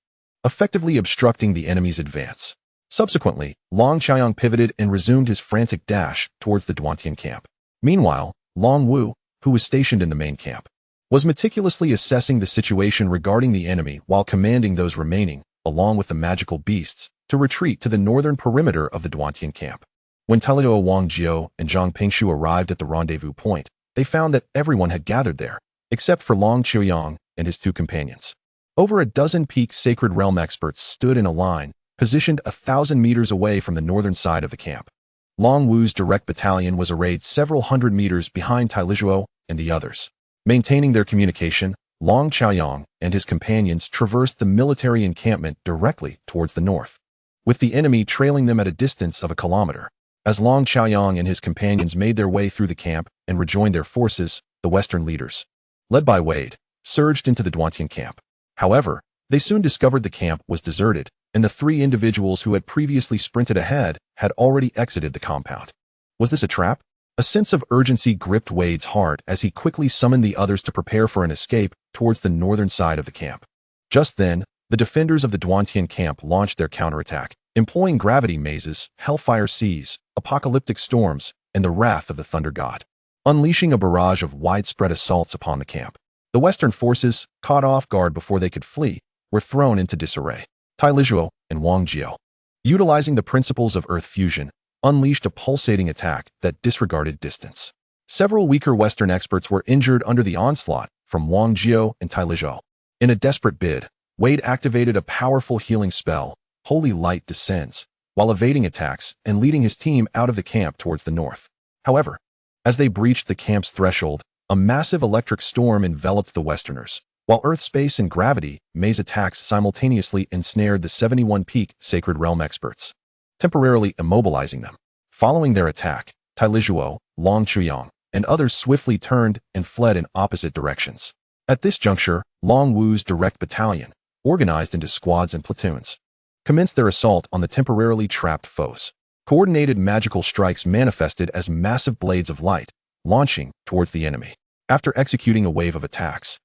effectively obstructing the enemy's advance. Subsequently, Long Chaoyang pivoted and resumed his frantic dash towards the Duantian camp. Meanwhile, Long Wu, who was stationed in the main camp, was meticulously assessing the situation regarding the enemy while commanding those remaining, along with the magical beasts, to retreat to the northern perimeter of the Duantian camp. When Lisuo, Wang Jiao, and Zhang Pingshu arrived at the rendezvous point, they found that everyone had gathered there, except for Long Chaoyang and his two companions. Over a dozen peak sacred realm experts stood in a line, positioned 1,000 meters away from the northern side of the camp. Long Wu's direct battalion was arrayed several hundred meters behind Tai Lisuo and the others. Maintaining their communication, Long Chaoyang and his companions traversed the military encampment directly towards the north, with the enemy trailing them at a distance of a kilometer. As Long Chaoyang and his companions made their way through the camp and rejoined their forces, the Western leaders, led by Wade, surged into the Duantian camp. However, they soon discovered the camp was deserted, and the three individuals who had previously sprinted ahead had already exited the compound. Was this a trap? A sense of urgency gripped Wade's heart as he quickly summoned the others to prepare for an escape towards the northern side of the camp. Just then, the defenders of the Duantian camp launched their counterattack, employing gravity mazes, hellfire seas, apocalyptic storms, and the wrath of the Thunder God, unleashing a barrage of widespread assaults upon the camp. The Western forces, caught off guard before they could flee, were thrown into disarray. Tai Lisuo and Wang Jiao, utilizing the principles of earth fusion, unleashed a pulsating attack that disregarded distance. Several weaker Western experts were injured under the onslaught from Wang Jiao and Tai Lisuo. In a desperate bid, Wade activated a powerful healing spell, Holy Light Descends, while evading attacks and leading his team out of the camp towards the north. However, as they breached the camp's threshold, a massive electric storm enveloped the Westerners, while Earth, space, and gravity maze attacks simultaneously ensnared the 71 peak sacred realm experts, temporarily immobilizing them. Following their attack, Tai Lisuo, Long Chaoyang, and others swiftly turned and fled in opposite directions. At this juncture, Long Wu's direct battalion, organized into squads and platoons, commenced their assault on the temporarily trapped foes. Coordinated magical strikes manifested as massive blades of light, launching towards the enemy. After executing a wave of attacks,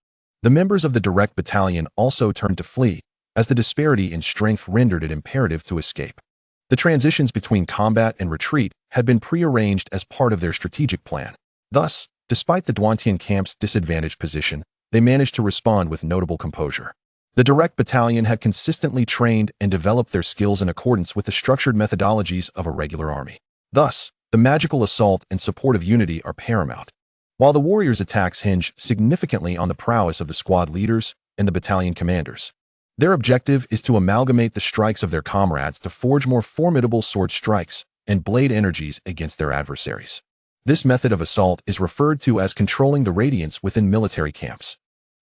the members of the direct battalion also turned to flee, as the disparity in strength rendered it imperative to escape. The transitions between combat and retreat had been prearranged as part of their strategic plan. Thus, despite the Duantian camp's disadvantaged position, they managed to respond with notable composure. The direct battalion had consistently trained and developed their skills in accordance with the structured methodologies of a regular army. Thus, the magical assault and support of unity are paramount, while the warriors' attacks hinge significantly on the prowess of the squad leaders and the battalion commanders. Their objective is to amalgamate the strikes of their comrades to forge more formidable sword strikes and blade energies against their adversaries. This method of assault is referred to as controlling the radiance within military camps.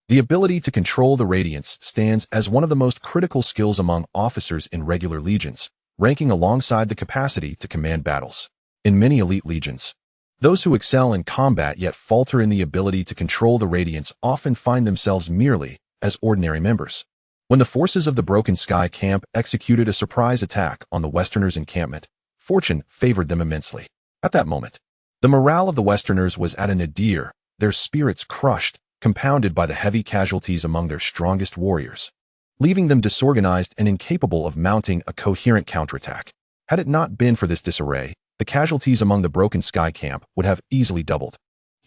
The ability to control the radiance stands as one of the most critical skills among officers in regular legions, ranking alongside the capacity to command battles. In many elite legions, those who excel in combat yet falter in the ability to control the radiance often find themselves merely as ordinary members. When the forces of the Broken Sky camp executed a surprise attack on the Westerners' encampment, fortune favored them immensely. At that moment, the morale of the Westerners was at a nadir. their spirits crushed, compounded by the heavy casualties among their strongest warriors, leaving them disorganized and incapable of mounting a coherent counterattack. Had it not been for this disarray, the casualties among the broken sky camp would have easily doubled.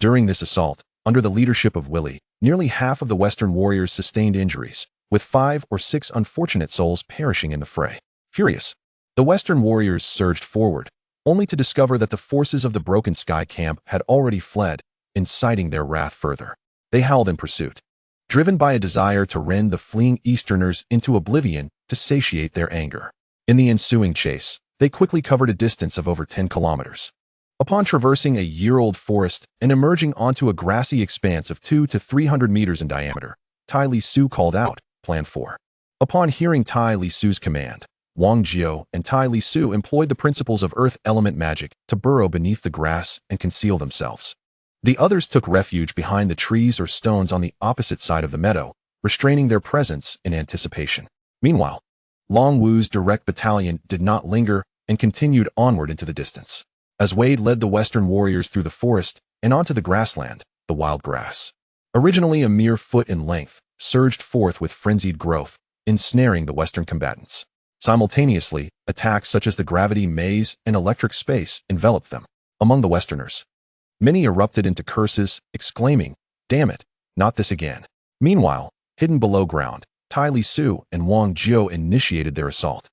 During this assault, under the leadership of Willie, nearly half of the Western warriors sustained injuries, with 5 or 6 unfortunate souls perishing in the fray. Furious, the Western warriors surged forward, only to discover that the forces of the broken sky camp had already fled, inciting their wrath further. They howled in pursuit, driven by a desire to rend the fleeing Easterners into oblivion to satiate their anger. In the ensuing chase, they quickly covered a distance of over 10 kilometers. Upon traversing a year-old forest and emerging onto a grassy expanse of 200 to 300 meters in diameter, Tai Lisuo called out, Plan 4. Upon hearing Tai Lisuo's command, Wang Jiao and Tai Lisuo employed the principles of earth element magic to burrow beneath the grass and conceal themselves. The others took refuge behind the trees or stones on the opposite side of the meadow, restraining their presence in anticipation. Meanwhile, Long Wu's direct battalion did not linger and continued onward into the distance. As Wade led the Western warriors through the forest and onto the grassland, the wild grass, originally a mere foot in length, surged forth with frenzied growth, ensnaring the Western combatants. Simultaneously, attacks such as the gravity maze and electric space enveloped them. Among the Westerners, many erupted into curses, exclaiming, "Damn it, not this again." Meanwhile, hidden below ground, Tai Lisuo and Wang Jiao initiated their assault.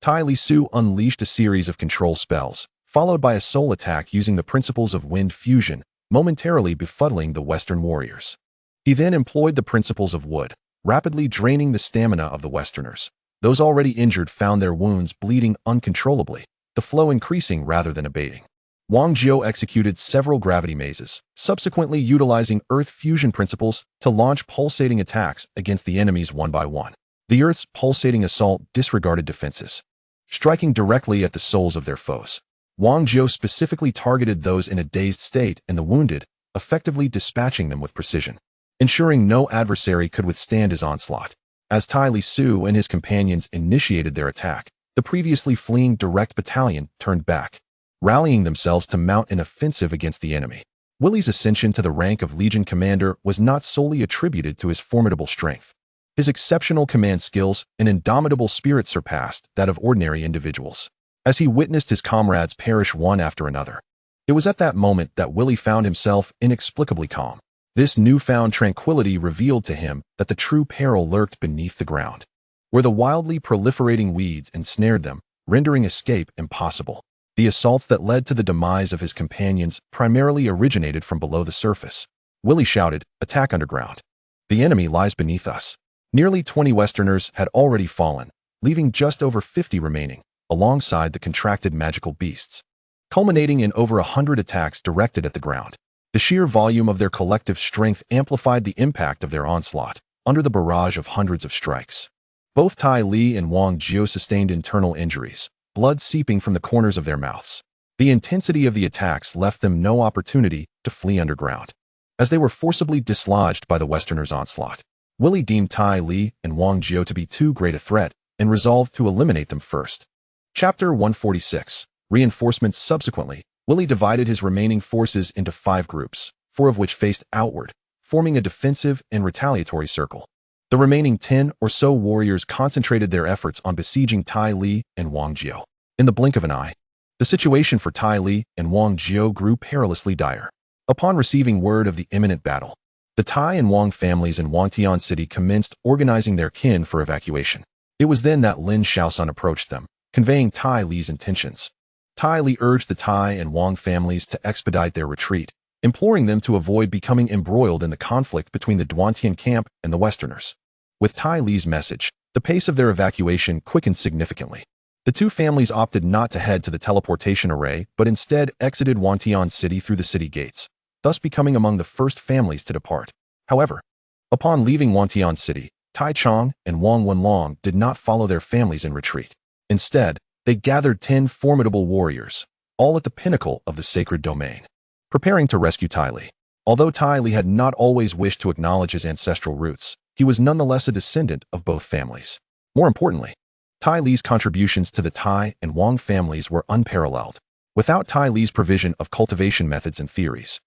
Tai Lisuo unleashed a series of control spells, followed by a soul attack using the principles of wind fusion, momentarily befuddling the Western warriors. He then employed the principles of wood, rapidly draining the stamina of the Westerners. Those already injured found their wounds bleeding uncontrollably, the flow increasing rather than abating. Wang Jiao executed several gravity mazes, subsequently utilizing earth fusion principles to launch pulsating attacks against the enemies one by one. The earth's pulsating assault disregarded defenses, striking directly at the souls of their foes. Wang Jiao specifically targeted those in a dazed state and the wounded, effectively dispatching them with precision, ensuring no adversary could withstand his onslaught. As Tai Lisuo and his companions initiated their attack, the previously fleeing direct battalion turned back, rallying themselves to mount an offensive against the enemy. Willie's ascension to the rank of Legion Commander was not solely attributed to his formidable strength. His exceptional command skills and indomitable spirit surpassed that of ordinary individuals. As he witnessed his comrades perish one after another, it was at that moment that Willie found himself inexplicably calm. This newfound tranquility revealed to him that the true peril lurked beneath the ground, where the wildly proliferating weeds ensnared them, rendering escape impossible. The assaults that led to the demise of his companions primarily originated from below the surface. Willie shouted, "Attack underground. The enemy lies beneath us." Nearly 20 Westerners had already fallen, leaving just over 50 remaining, alongside the contracted magical beasts, culminating in over 100 attacks directed at the ground. The sheer volume of their collective strength amplified the impact of their onslaught, under the barrage of hundreds of strikes. Both Tai Li and Wang Jiao sustained internal injuries, blood seeping from the corners of their mouths. The intensity of the attacks left them no opportunity to flee underground, as they were forcibly dislodged by the Westerners' onslaught. Willie deemed Tai Li and Wang Jiao to be too great a threat and resolved to eliminate them first. Chapter 146. Reinforcements. Subsequently, Willie divided his remaining forces into 5 groups, 4 of which faced outward, forming a defensive and retaliatory circle. The remaining 10 or so warriors concentrated their efforts on besieging Tai Li and Wang Jiao. In the blink of an eye, the situation for Tai Li and Wang Jiao grew perilously dire. Upon receiving word of the imminent battle, the Tai and Wang families in Wangtian City commenced organizing their kin for evacuation. It was then that Lin Shaosun approached them, conveying Tai Li's intentions. Tai Li urged the Tai and Wang families to expedite their retreat, imploring them to avoid becoming embroiled in the conflict between the Duantian camp and the Westerners. With Tai Li's message, the pace of their evacuation quickened significantly. The two families opted not to head to the teleportation array, but instead exited Wangtian City through the city gates, thus becoming among the first families to depart. However, upon leaving Wangtian City, Tai Chong and Wang Wenlong did not follow their families in retreat. Instead, they gathered 10 formidable warriors, all at the pinnacle of the sacred domain, preparing to rescue Tai Li. Although Tai Li had not always wished to acknowledge his ancestral roots, he was nonetheless a descendant of both families. More importantly, Tai Li's contributions to the Tai and Wang families were unparalleled. Without Tai Li's provision of cultivation methods and theories,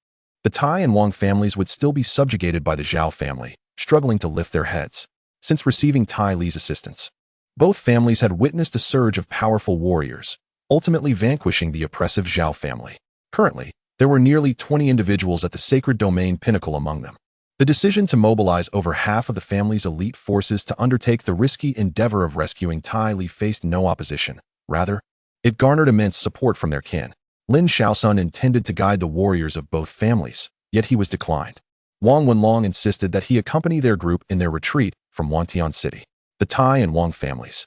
The Tai and Wang families would still be subjugated by the Zhao family, struggling to lift their heads. Since receiving Tai Li's assistance, both families had witnessed a surge of powerful warriors, ultimately vanquishing the oppressive Zhao family. Currently, there were nearly 20 individuals at the sacred domain pinnacle among them. The decision to mobilize over half of the family's elite forces to undertake the risky endeavor of rescuing Tai Li faced no opposition. Rather, it garnered immense support from their kin. Lin Shaosun intended to guide the warriors of both families, yet he was declined. Wang Wenlong insisted that he accompany their group in their retreat from Wantian City. The Tai and Wang families,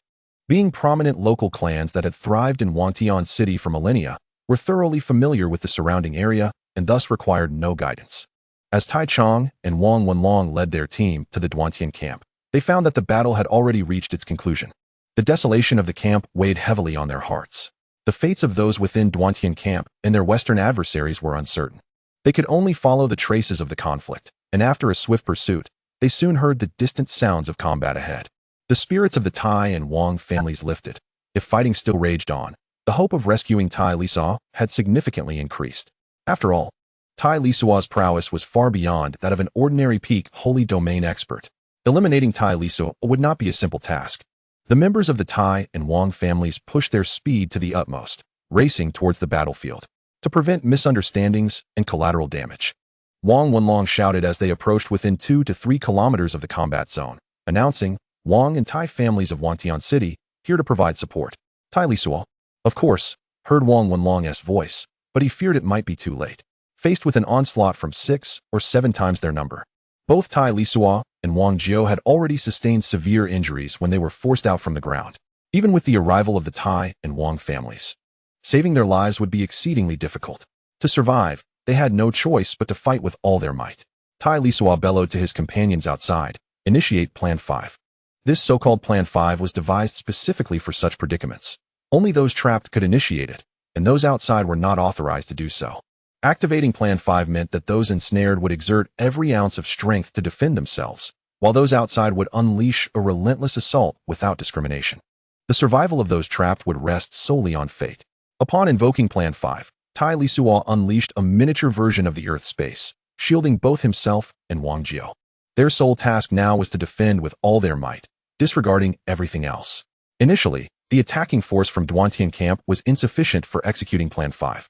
being prominent local clans that had thrived in Wantian City for millennia, were thoroughly familiar with the surrounding area and thus required no guidance. As Tai Chong and Wang Wenlong led their team to the Duantian camp, they found that the battle had already reached its conclusion. The desolation of the camp weighed heavily on their hearts. The fates of those within Duantian camp and their western adversaries were uncertain. They could only follow the traces of the conflict, and after a swift pursuit, they soon heard the distant sounds of combat ahead. The spirits of the Tai and Wang families lifted. If fighting still raged on, the hope of rescuing Tai Lisuo had significantly increased. After all, Tai Lisuo's prowess was far beyond that of an ordinary peak holy domain expert. Eliminating Tai Lisuo would not be a simple task. The members of the Tai and Wang families pushed their speed to the utmost, racing towards the battlefield to prevent misunderstandings and collateral damage. Wang Wenlong shouted as they approached within 2 to 3 kilometers of the combat zone, announcing, "Wang and Tai families of Wantian City, here to provide support." Tai Lisuo, of course, heard Wang Wenlong's voice, but he feared it might be too late. Faced with an onslaught from 6 or 7 times their number, both Tai Lisuo and Wang Jiao had already sustained severe injuries when they were forced out from the ground. Even with the arrival of the Tai and Wang families, saving their lives would be exceedingly difficult. To survive, they had no choice but to fight with all their might. Tai Lisuo bellowed to his companions outside, "Initiate Plan 5. This so-called Plan 5 was devised specifically for such predicaments. Only those trapped could initiate it, and those outside were not authorized to do so. Activating Plan 5 meant that those ensnared would exert every ounce of strength to defend themselves, while those outside would unleash a relentless assault without discrimination. The survival of those trapped would rest solely on fate." Upon invoking Plan 5, Tai Lisuo unleashed a miniature version of the Earth space, shielding both himself and Wang Jiao. Their sole task now was to defend with all their might, disregarding everything else. Initially, the attacking force from Duantian camp was insufficient for executing Plan 5.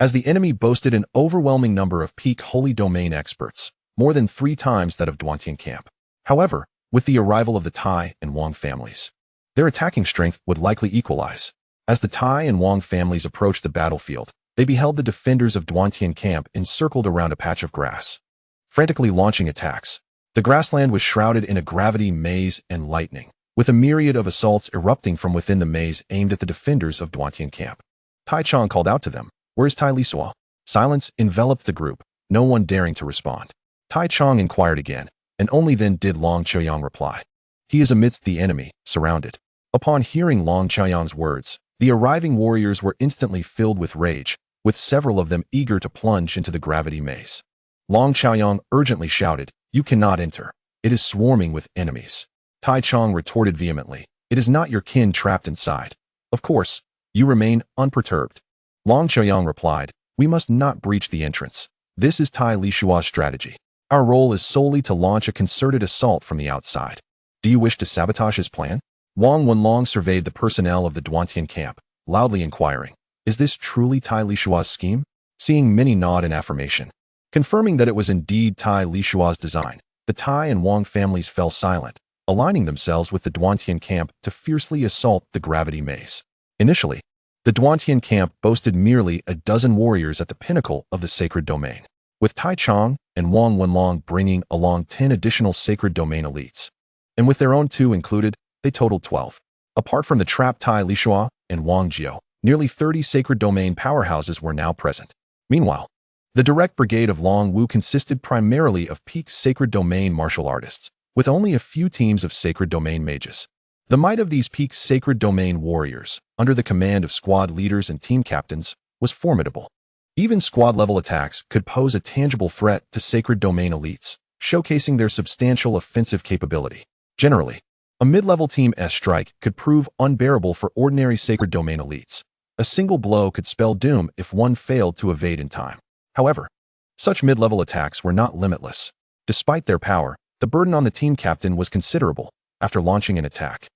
As the enemy boasted an overwhelming number of peak holy domain experts, more than 3 times that of Duantian camp. However, with the arrival of the Tai and Wang families, their attacking strength would likely equalize. As the Tai and Wang families approached the battlefield, they beheld the defenders of Duantian camp encircled around a patch of grass, frantically launching attacks. The grassland was shrouded in a gravity maze and lightning, with a myriad of assaults erupting from within the maze aimed at the defenders of Duantian camp. Tai Chong called out to them, "Where's Tai Lisuo?" Silence enveloped the group, no one daring to respond. Tai Chong inquired again, and only then did Long Chaoyang reply. "He is amidst the enemy, surrounded." Upon hearing Long Chaoyang's words, the arriving warriors were instantly filled with rage, with several of them eager to plunge into the gravity maze. Long Chaoyang urgently shouted, "You cannot enter. It is swarming with enemies." Tai Chong retorted vehemently, "It is not your kin trapped inside. Of course, you remain unperturbed." Long Chaoyang replied, "We must not breach the entrance. This is Tai Lishua's strategy. Our role is solely to launch a concerted assault from the outside. Do you wish to sabotage his plan?" Wang Wenlong surveyed the personnel of the Duantian camp, loudly inquiring, "Is this truly Tai Lishua's scheme?" Seeing many nod in affirmation, confirming that it was indeed Tai Lishua's design, the Tai and Wang families fell silent, aligning themselves with the Duantian camp to fiercely assault the gravity maze. Initially, the Duantian camp boasted merely a dozen warriors at the pinnacle of the sacred domain, with Tai Chong and Wang Wenlong bringing along 10 additional sacred domain elites. And with their own 2 included, they totaled 12. Apart from the trapped Tai Lisuo and Wang Jiao, nearly 30 sacred domain powerhouses were now present. Meanwhile, the direct brigade of Long Wu consisted primarily of peak sacred domain martial artists, with only a few teams of sacred domain mages. The might of these peak sacred domain warriors, under the command of squad leaders and team captains, was formidable. Even squad-level attacks could pose a tangible threat to sacred domain elites, showcasing their substantial offensive capability. Generally, a mid-level team S-strike could prove unbearable for ordinary sacred domain elites. A single blow could spell doom if one failed to evade in time. However, Such mid-level attacks were not limitless. Despite their power, the burden on the team captain was considerable after launching an attack.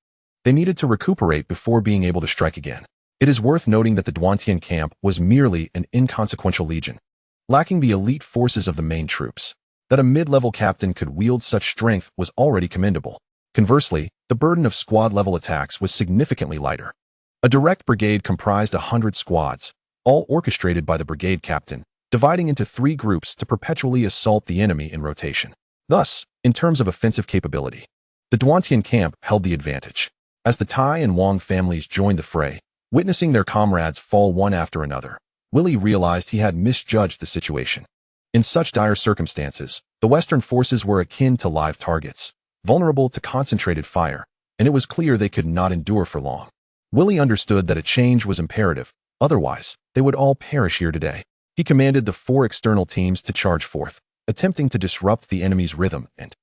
They needed to recuperate before being able to strike again. It is worth noting that the Duantian camp was merely an inconsequential legion, lacking the elite forces of the main troops. That a mid-level captain could wield such strength was already commendable. Conversely, the burden of squad-level attacks was significantly lighter. A direct brigade comprised 100 squads, all orchestrated by the brigade captain, dividing into 3 groups to perpetually assault the enemy in rotation. Thus, in terms of offensive capability, the Duantian camp held the advantage. As the Tai and Wang families joined the fray, witnessing their comrades fall one after another, Willie realized he had misjudged the situation. In such dire circumstances, the Western forces were akin to live targets, vulnerable to concentrated fire, and it was clear they could not endure for long. Willie understood that a change was imperative, otherwise, they would all perish here today. He commanded the 4 external teams to charge forth, attempting to disrupt the enemy's rhythm and,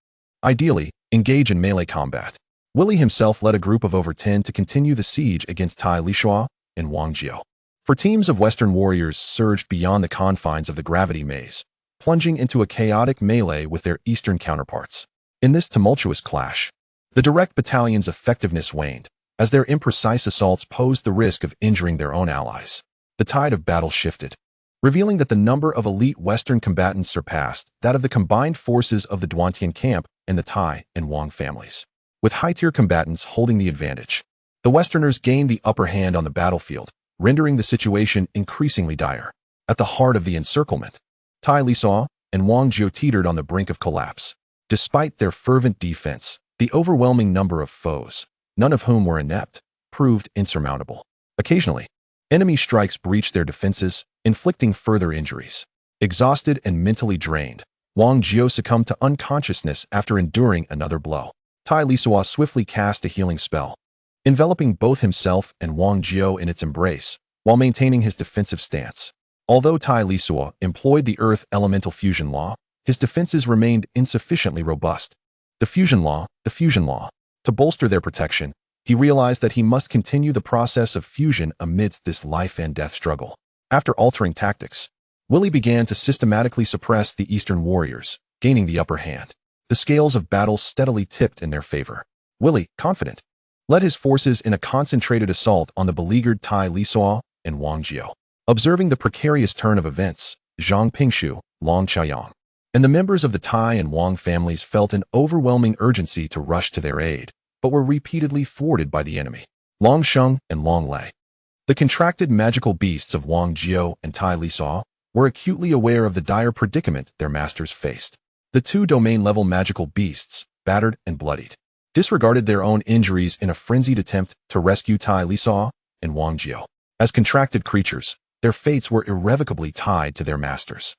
ideally, engage in melee combat. Willie himself led a group of over 10 to continue the siege against Tai Lisuo and Wang Jiao. 4 teams of Western warriors surged beyond the confines of the gravity maze, plunging into a chaotic melee with their Eastern counterparts. In this tumultuous clash, the direct battalion's effectiveness waned, as their imprecise assaults posed the risk of injuring their own allies. The tide of battle shifted, revealing that the number of elite Western combatants surpassed that of the combined forces of the Duantian camp and the Tai and Wang families. With high-tier combatants holding the advantage, the Westerners gained the upper hand on the battlefield, rendering the situation increasingly dire. At the heart of the encirclement, Tai Lisuo and Wang Jiao teetered on the brink of collapse. Despite their fervent defense, the overwhelming number of foes, none of whom were inept, proved insurmountable. Occasionally, enemy strikes breached their defenses, inflicting further injuries. Exhausted and mentally drained, Wang Jiao succumbed to unconsciousness after enduring another blow. Tai Lisuo swiftly cast a healing spell, enveloping both himself and Wang Jiao in its embrace, while maintaining his defensive stance. Although Tai Lisuo employed the Earth Elemental Fusion Law, his defenses remained insufficiently robust. The Fusion Law. To bolster their protection, he realized that he must continue the process of fusion amidst this life-and-death struggle. After altering tactics, Willie began to systematically suppress the Eastern warriors, gaining the upper hand. The scales of battle steadily tipped in their favor. Willie, confident, led his forces in a concentrated assault on the beleaguered Tai Lisuo and Wang Jiao. Observing the precarious turn of events, Zhang Pingshu, Long Chaoyang, and the members of the Tai and Wang families felt an overwhelming urgency to rush to their aid, but were repeatedly thwarted by the enemy. Long Sheng and Long Lei, the contracted magical beasts of Wang Jiao and Tai Lisuo, were acutely aware of the dire predicament their masters faced. The 2 domain-level magical beasts, battered and bloodied, disregarded their own injuries in a frenzied attempt to rescue Tai Lisuo and Wang Jiao. As contracted creatures, their fates were irrevocably tied to their masters.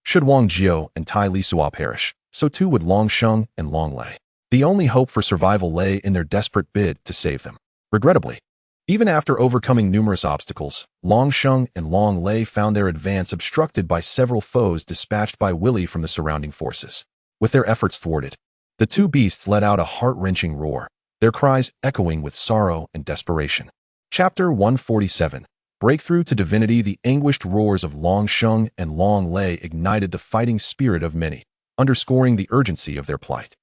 Should Wang Jiao and Tai Lisuo perish, so too would Long Sheng and Long Lei. The only hope for survival lay in their desperate bid to save them. Regrettably, even after overcoming numerous obstacles, Long Sheng and Long Lei found their advance obstructed by several foes dispatched by Willie from the surrounding forces. With their efforts thwarted, the 2 beasts let out a heart-wrenching roar, their cries echoing with sorrow and desperation. Chapter 147. Breakthrough to Divinity. The anguished roars of Long Sheng and Long Lei ignited the fighting spirit of many, underscoring the urgency of their plight.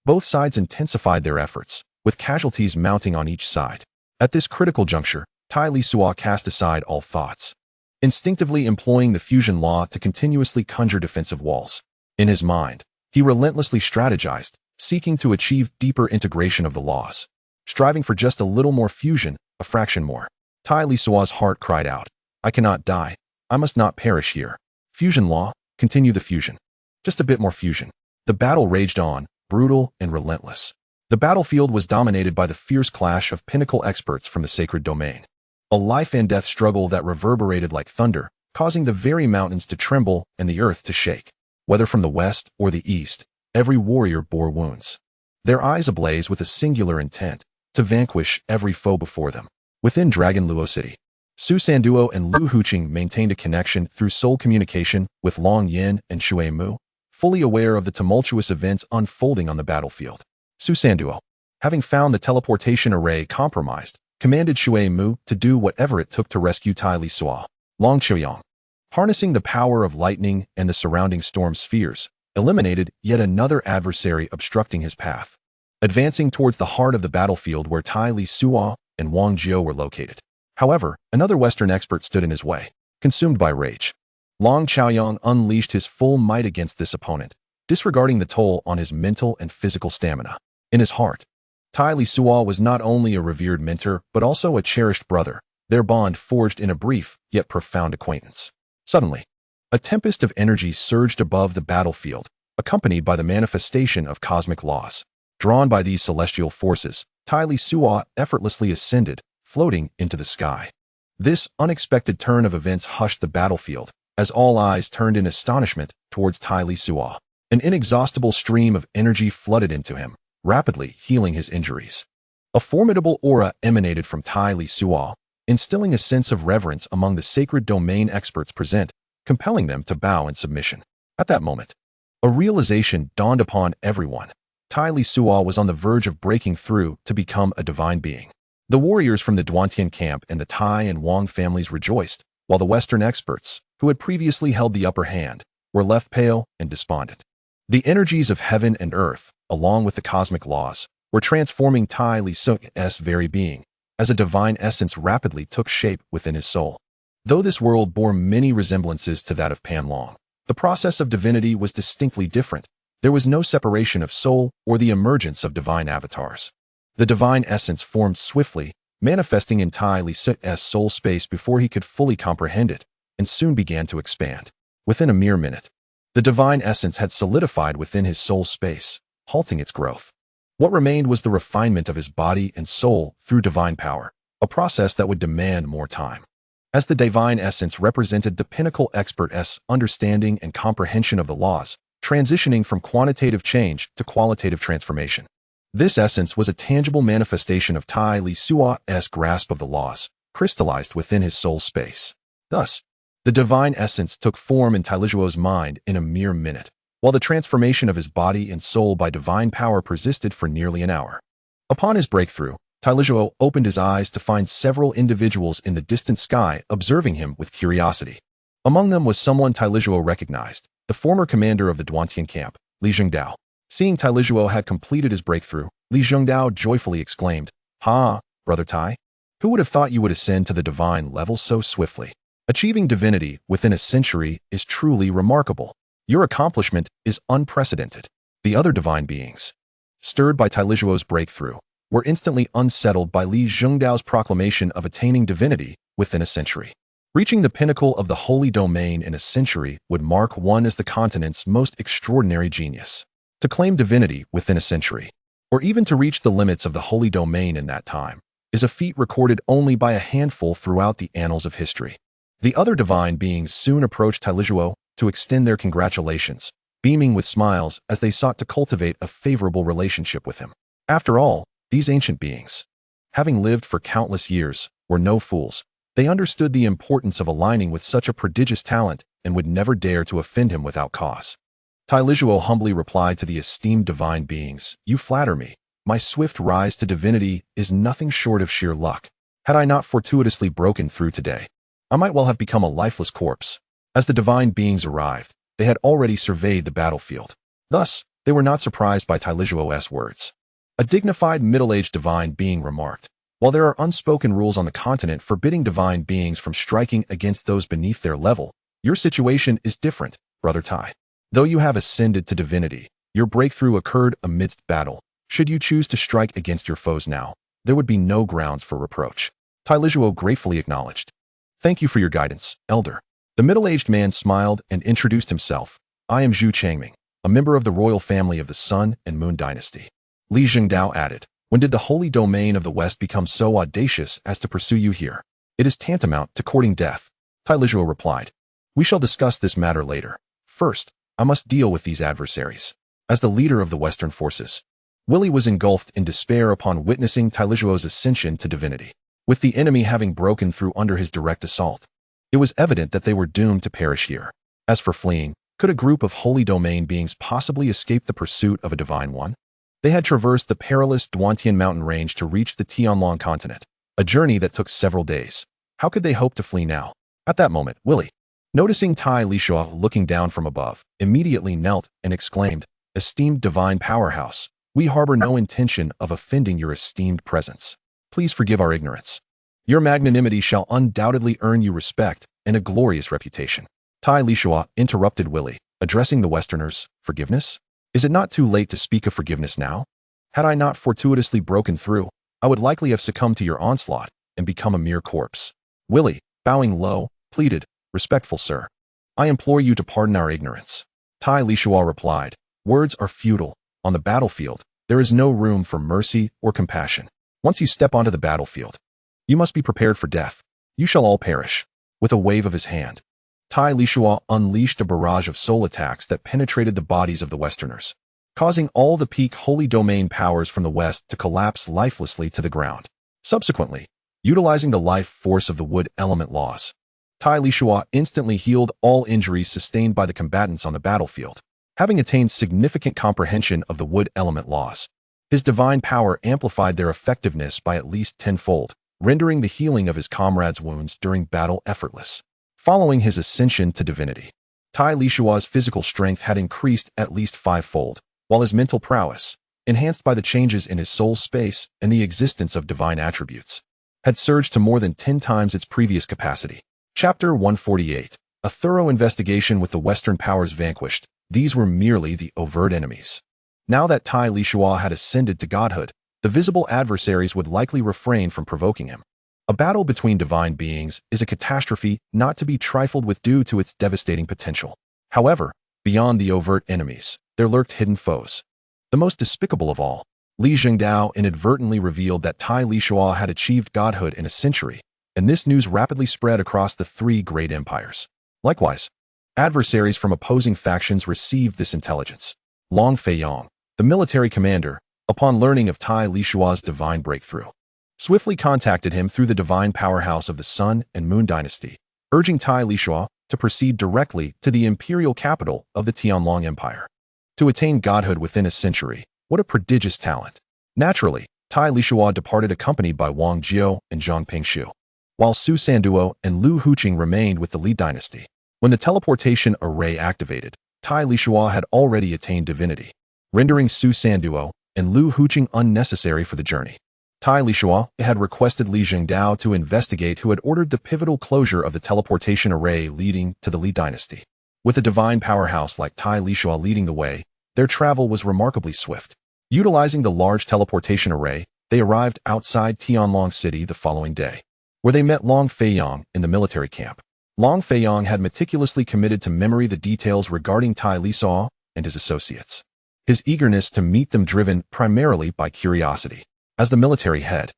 Both sides intensified their efforts, with casualties mounting on each side. At this critical juncture, Tai Lisuo cast aside all thoughts, instinctively employing the fusion law to continuously conjure defensive walls. In his mind, he relentlessly strategized, seeking to achieve deeper integration of the laws, striving for just a little more fusion, a fraction more. Tai Lisuo's heart cried out, "I cannot die. I must not perish here. Fusion law, continue the fusion. Just a bit more fusion." The battle raged on, brutal and relentless. The battlefield was dominated by the fierce clash of pinnacle experts from the sacred domain. A life-and-death struggle that reverberated like thunder, causing the very mountains to tremble and the earth to shake. Whether from the west or the east, every warrior bore wounds, their eyes ablaze with a singular intent, to vanquish every foe before them. Within Dragon Luo City, Su Sanduo and Lu Huqing maintained a connection through soul communication with Long Yin and Shui Mu, fully aware of the tumultuous events unfolding on the battlefield. Su Sanduo, having found the teleportation array compromised, commanded Shui Mu to do whatever it took to rescue Tai Lisuo. Long Chaoyang, Harnessing the power of lightning and the surrounding storm spheres, eliminated yet another adversary obstructing his path. Advancing towards the heart of the battlefield where Tai Lisuo and Wang Jiao were located. However, another Western expert stood in his way, consumed by rage. Long Chaoyang unleashed his full might against this opponent, disregarding the toll on his mental and physical stamina. In his heart, Tai Lisuo was not only a revered mentor but also a cherished brother, their bond forged in a brief yet profound acquaintance. Suddenly, a tempest of energy surged above the battlefield, accompanied by the manifestation of cosmic laws. Drawn by these celestial forces, Tai Lisuo effortlessly ascended, floating into the sky. This unexpected turn of events hushed the battlefield, as all eyes turned in astonishment towards Tai Lisuo. An inexhaustible stream of energy flooded into him, rapidly healing his injuries. A formidable aura emanated from Tai Lisuo, instilling a sense of reverence among the sacred domain experts present, compelling them to bow in submission. At that moment, a realization dawned upon everyone. Tai Lisuo was on the verge of breaking through to become a divine being. The warriors from the Duantian camp and the Tai and Wang families rejoiced, while the Western experts, who had previously held the upper hand, were left pale and despondent. The energies of heaven and earth, along with the cosmic laws, were transforming Tai Lisuo's very being, as a divine essence rapidly took shape within his soul. Though this world bore many resemblances to that of Panlong, the process of divinity was distinctly different. There was no separation of soul or the emergence of divine avatars. The divine essence formed swiftly, manifesting in Tai Lisuo's soul space before he could fully comprehend it, and soon began to expand. Within a mere minute, the divine essence had solidified within his soul space, halting its growth. What remained was the refinement of his body and soul through divine power, a process that would demand more time. As the divine essence represented the pinnacle expert's understanding and comprehension of the laws, transitioning from quantitative change to qualitative transformation. This essence was a tangible manifestation of Tai Lisuo's grasp of the laws, crystallized within his soul space. Thus, the divine essence took form in Tai Lisuo's mind in a mere minute, while the transformation of his body and soul by divine power persisted for nearly an hour. Upon his breakthrough, Tai Lisuo opened his eyes to find several individuals in the distant sky observing him with curiosity. Among them was someone Tai Lisuo recognized, the former commander of the Duantian camp, Li Zhengdao. Seeing Tai Lisuo had completed his breakthrough, Li Zhengdao joyfully exclaimed, "Ha, Brother Tai! Who would have thought you would ascend to the divine level so swiftly? Achieving divinity within a century is truly remarkable. Your accomplishment is unprecedented." The other divine beings, stirred by Tai Lisuo's breakthrough, were instantly unsettled by Li Zhengdao's proclamation of attaining divinity within a century. Reaching the pinnacle of the holy domain in a century would mark one as the continent's most extraordinary genius. To claim divinity within a century, or even to reach the limits of the holy domain in that time, is a feat recorded only by a handful throughout the annals of history. The other divine beings soon approached Tai Lisuo to extend their congratulations, beaming with smiles as they sought to cultivate a favorable relationship with him. After all, these ancient beings, having lived for countless years, were no fools. They understood the importance of aligning with such a prodigious talent and would never dare to offend him without cause. Tai Lisuo humbly replied to the esteemed divine beings, "You flatter me. My swift rise to divinity is nothing short of sheer luck. Had I not fortuitously broken through today, I might well have become a lifeless corpse." As the divine beings arrived, they had already surveyed the battlefield. Thus, they were not surprised by Tai Lisuo's words. A dignified middle-aged divine being remarked, "While there are unspoken rules on the continent forbidding divine beings from striking against those beneath their level, your situation is different, Brother Tai. Though you have ascended to divinity, your breakthrough occurred amidst battle. Should you choose to strike against your foes now, there would be no grounds for reproach." Tai Lisuo gratefully acknowledged. "Thank you for your guidance, Elder." The middle-aged man smiled and introduced himself. "I am Zhu Changming, a member of the royal family of the Sun and Moon dynasty." Li Zhengdao added, "When did the holy domain of the West become so audacious as to pursue you here? It is tantamount to courting death." Tai Lisuo replied, "We shall discuss this matter later. First, I must deal with these adversaries." As the leader of the Western forces, Willie was engulfed in despair upon witnessing Tai Lisuo's ascension to divinity. With the enemy having broken through under his direct assault, it was evident that they were doomed to perish here. As for fleeing, could a group of holy domain beings possibly escape the pursuit of a divine one? They had traversed the perilous Duantian mountain range to reach the Tianlong continent, a journey that took several days. How could they hope to flee now? At that moment, Willie, Noticing Tai Lisuo looking down from above, immediately knelt and exclaimed, "Esteemed divine powerhouse, we harbor no intention of offending your esteemed presence. Please forgive our ignorance. Your magnanimity shall undoubtedly earn you respect and a glorious reputation." Tai Lisuo interrupted Willie, addressing the Westerners. "Forgiveness? Is it not too late to speak of forgiveness now? Had I not fortuitously broken through, I would likely have succumbed to your onslaught and become a mere corpse." Willie, bowing low, pleaded, "Respectful sir, I implore you to pardon our ignorance." Tai Lisuo replied, "Words are futile. On the battlefield, there is no room for mercy or compassion. Once you step onto the battlefield, you must be prepared for death. You shall all perish." With a wave of his hand, Tai Lisuo unleashed a barrage of soul attacks that penetrated the bodies of the Westerners, causing all the peak holy domain powers from the west to collapse lifelessly to the ground. Subsequently, utilizing the life force of the wood element laws, Tai Lisuo instantly healed all injuries sustained by the combatants on the battlefield. Having attained significant comprehension of the wood element laws, his divine power amplified their effectiveness by at least tenfold, rendering the healing of his comrades' wounds during battle effortless. Following his ascension to divinity, Tai Lisuo's physical strength had increased at least fivefold, while his mental prowess, enhanced by the changes in his soul space and the existence of divine attributes, had surged to more than 10 times its previous capacity. Chapter 148. A thorough investigation with the Western powers vanquished. These were merely the overt enemies. Now that Tai Lisuo had ascended to godhood, the visible adversaries would likely refrain from provoking him. A battle between divine beings is a catastrophe not to be trifled with due to its devastating potential. However, beyond the overt enemies, there lurked hidden foes. The most despicable of all, Li Zhengdao inadvertently revealed that Tai Lisuo had achieved godhood in a century, and this news rapidly spread across the three great empires. Likewise, adversaries from opposing factions received this intelligence. Long Feiyong, the military commander, upon learning of Tai Lisuo's divine breakthrough, swiftly contacted him through the divine powerhouse of the Sun and Moon dynasty, urging Tai Lisuo to proceed directly to the imperial capital of the Tianlong Empire. To attain godhood within a century, what a prodigious talent! Naturally, Tai Lisuo departed accompanied by Wang Jiao and Zhang Pingshu, while Su Sanduo and Lu Huqing remained with the Li dynasty. When the teleportation array activated, Tai Lisuo had already attained divinity, rendering Su Sanduo and Lu Huqing unnecessary for the journey. Tai Lisuo had requested Li Zhengdao to investigate who had ordered the pivotal closure of the teleportation array leading to the Li dynasty. With a divine powerhouse like Tai Lisuo leading the way, their travel was remarkably swift. Utilizing the large teleportation array, they arrived outside Tianlong City the following day, where they met Long Feiyong in the military camp. Long Feiyong had meticulously committed to memory the details regarding Tai Lisuo and his associates, his eagerness to meet them driven primarily by curiosity. As the military head,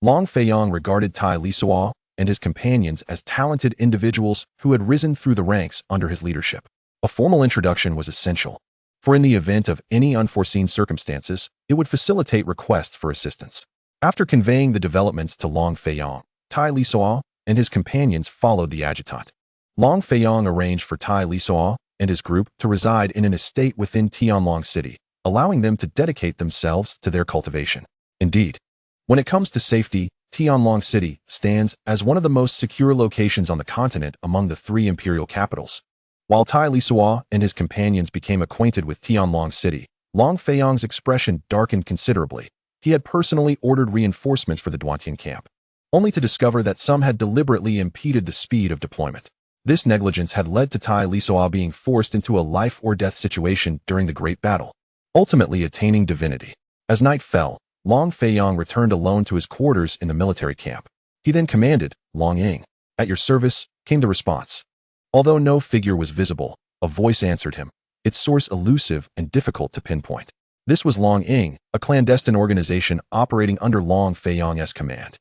Long Feiyong regarded Tai Lisuo and his companions as talented individuals who had risen through the ranks under his leadership. A formal introduction was essential, for in the event of any unforeseen circumstances, it would facilitate requests for assistance. After conveying the developments to Long Feiyong, Tai Lisuo and his companions followed the adjutant. Long Feiyong arranged for Tai Lisuo and his group to reside in an estate within Tianlong City, allowing them to dedicate themselves to their cultivation. Indeed, when it comes to safety, Tianlong City stands as one of the most secure locations on the continent among the three imperial capitals. While Tai Lisuo and his companions became acquainted with Tianlong City, Long Feiyong's expression darkened considerably. He had personally ordered reinforcements for the Duantian camp, only to discover that some had deliberately impeded the speed of deployment. This negligence had led to Tai Lisuo being forced into a life-or-death situation during the Great Battle, ultimately attaining divinity. As night fell, Long Feiyong returned alone to his quarters in the military camp. He then commanded, "Long Ying, at your service," came the response. Although no figure was visible, a voice answered him, its source elusive and difficult to pinpoint. This was Long Ying, a clandestine organization operating under Long Feiyong's command.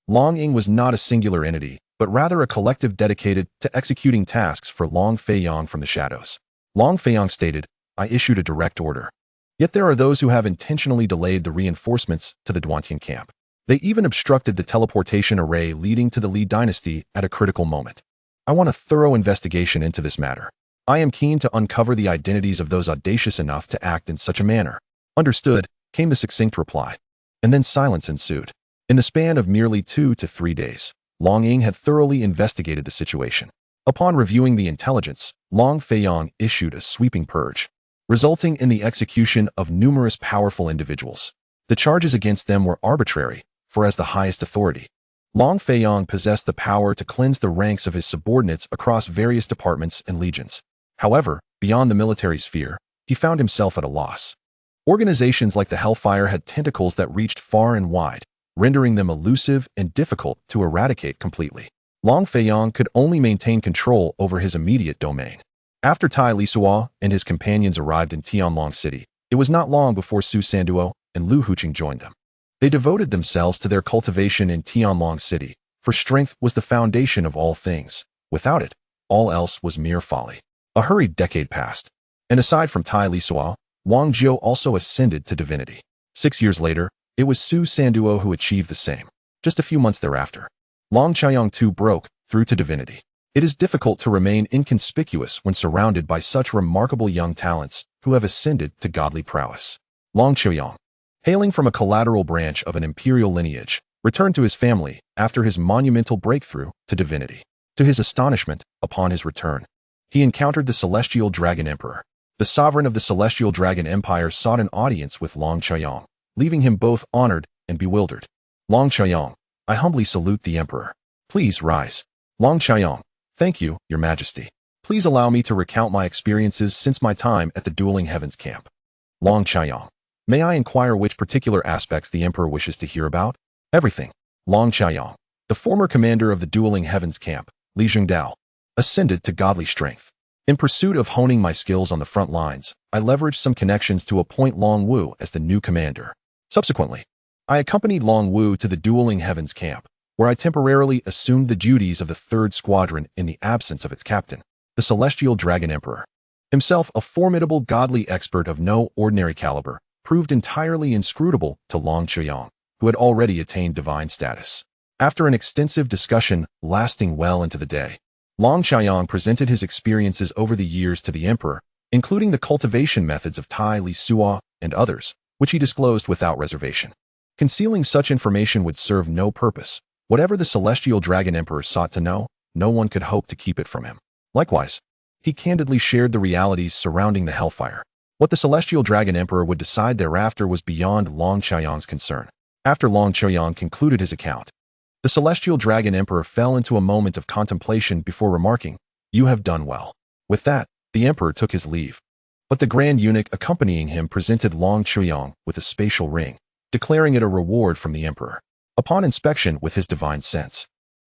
Long Ying was not a singular entity, but rather a collective dedicated to executing tasks for Long Feiyong from the shadows. Long Feiyong stated, "I issued a direct order. Yet there are those who have intentionally delayed the reinforcements to the Duantian camp. They even obstructed the teleportation array leading to the Li dynasty at a critical moment. I want a thorough investigation into this matter. I am keen to uncover the identities of those audacious enough to act in such a manner." "Understood," came the succinct reply. And then silence ensued. In the span of merely 2 to 3 days, Long Ying had thoroughly investigated the situation. Upon reviewing the intelligence, Long Feiyong issued a sweeping purge, resulting in the execution of numerous powerful individuals. The charges against them were arbitrary, for as the highest authority, Long Feiyong possessed the power to cleanse the ranks of his subordinates across various departments and legions. However, beyond the military sphere, he found himself at a loss. Organizations like the Hellfire had tentacles that reached far and wide, rendering them elusive and difficult to eradicate completely. Long Feiyong could only maintain control over his immediate domain. After Lisuo and his companions arrived in Tianlong City, it was not long before Su Sanduo and Lu Huqing joined them. They devoted themselves to their cultivation in Tianlong City, for strength was the foundation of all things. Without it, all else was mere folly. A hurried decade passed, and aside from Lisuo, Wang Jiu also ascended to divinity. 6 years later, it was Su Sanduo who achieved the same. Just a few months thereafter, Long Qiang too broke through to divinity. It is difficult to remain inconspicuous when surrounded by such remarkable young talents who have ascended to godly prowess. Long Qiang, hailing from a collateral branch of an imperial lineage, returned to his family after his monumental breakthrough to divinity. To his astonishment, upon his return, he encountered the Celestial Dragon Emperor. The sovereign of the Celestial Dragon Empire sought an audience with Long Qiang, leaving him both honored and bewildered. Long Qiang, I humbly salute the Emperor. Please rise. Long Qiang, thank you, Your Majesty. Please allow me to recount my experiences since my time at the Dueling Heavens camp. Long Qiang, may I inquire which particular aspects the Emperor wishes to hear about? Everything. Long Qiang, the former commander of the Dueling Heavens camp, Li Jingdao, ascended to godly strength. In pursuit of honing my skills on the front lines, I leveraged some connections to appoint Long Wu as the new commander. Subsequently, I accompanied Long Wu to the Dueling Heavens camp, where I temporarily assumed the duties of the 3rd Squadron in the absence of its captain, the Celestial Dragon Emperor. Himself a formidable godly expert of no ordinary caliber, proved entirely inscrutable to Long Qiang, who had already attained divine status. After an extensive discussion lasting well into the day, Long Qiang presented his experiences over the years to the Emperor, including the cultivation methods of Lisuo and others, which he disclosed without reservation. Concealing such information would serve no purpose. Whatever the Celestial Dragon Emperor sought to know, no one could hope to keep it from him. Likewise, he candidly shared the realities surrounding the Hellfire. What the Celestial Dragon Emperor would decide thereafter was beyond Long Qiang's concern. After Long Qiang concluded his account, the Celestial Dragon Emperor fell into a moment of contemplation before remarking, "You have done well." With that, the Emperor took his leave. But the Grand Eunuch accompanying him presented Long Qiang with a spatial ring, declaring it a reward from the Emperor. Upon inspection with his divine sense,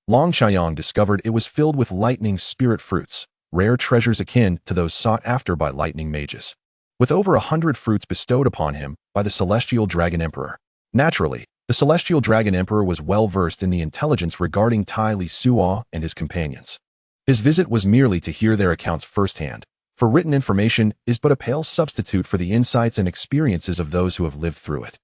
Long Qiang discovered it was filled with lightning spirit fruits, rare treasures akin to those sought after by lightning mages. With over 100 fruits bestowed upon him by the Celestial Dragon Emperor. Naturally, the Celestial Dragon Emperor was well versed in the intelligence regarding Lisuo and his companions. His visit was merely to hear their accounts firsthand, for written information is but a pale substitute for the insights and experiences of those who have lived through it.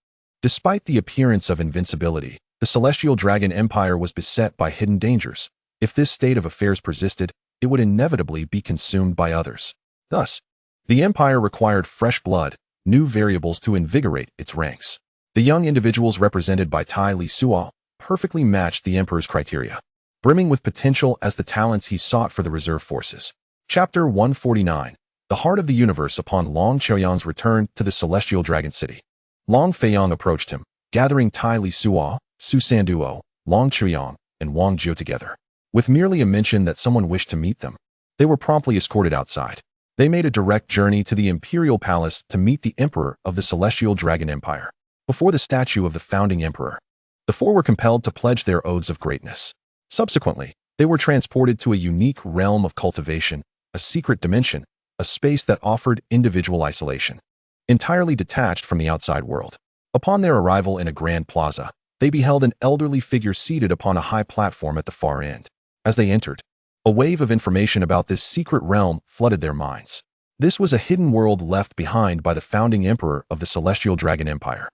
Despite the appearance of invincibility, the Celestial Dragon Empire was beset by hidden dangers. If this state of affairs persisted, it would inevitably be consumed by others. Thus, the Empire required fresh blood, new variables to invigorate its ranks. The young individuals represented by Lisuo perfectly matched the Emperor's criteria, brimming with potential as the talents he sought for the reserve forces. Chapter 149. The Heart of the Universe. Upon Long Qiang's return to the Celestial Dragon City, Long Feiyong approached him, gathering Lisuo, Su Sanduo, Long Qiang, and Wang Jiu together. With merely a mention that someone wished to meet them, they were promptly escorted outside. They made a direct journey to the Imperial Palace to meet the Emperor of the Celestial Dragon Empire. Before the statue of the founding Emperor, the four were compelled to pledge their oaths of greatness. Subsequently, they were transported to a unique realm of cultivation, a secret dimension, a space that offered individual isolation, entirely detached from the outside world. Upon their arrival in a grand plaza, they beheld an elderly figure seated upon a high platform at the far end. As they entered, a wave of information about this secret realm flooded their minds. This was a hidden world left behind by the founding emperor of the Celestial Dragon Empire,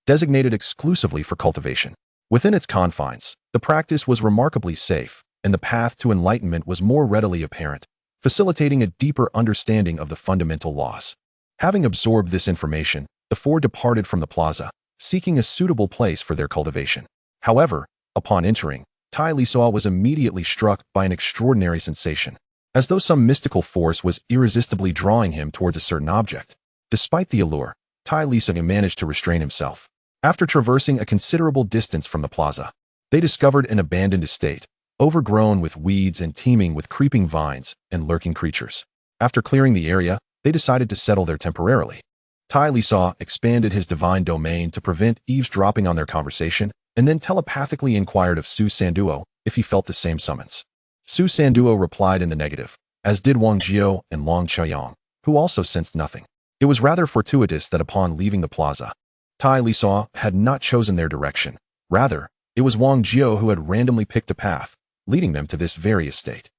designated exclusively for cultivation. Within its confines, the practice was remarkably safe, and the path to enlightenment was more readily apparent, facilitating a deeper understanding of the fundamental laws. Having absorbed this information, the four departed from the plaza, seeking a suitable place for their cultivation. However, upon entering, Lisuo was immediately struck by an extraordinary sensation. as though some mystical force was irresistibly drawing him towards a certain object. Despite the allure, Tai Lisuo managed to restrain himself. After traversing a considerable distance from the plaza, they discovered an abandoned estate, overgrown with weeds and teeming with creeping vines and lurking creatures. After clearing the area, they decided to settle there temporarily. Tai Lisuo expanded his divine domain to prevent eavesdropping on their conversation, and then telepathically inquired of Su Sanduo if he felt the same summons. Su Sanduo replied in the negative, as did Wang Jiao and Long Chaoyang, who also sensed nothing. It was rather fortuitous that upon leaving the plaza, Tai Lisuo had not chosen their direction. Rather, it was Wang Jiao who had randomly picked a path, leading them to this very estate.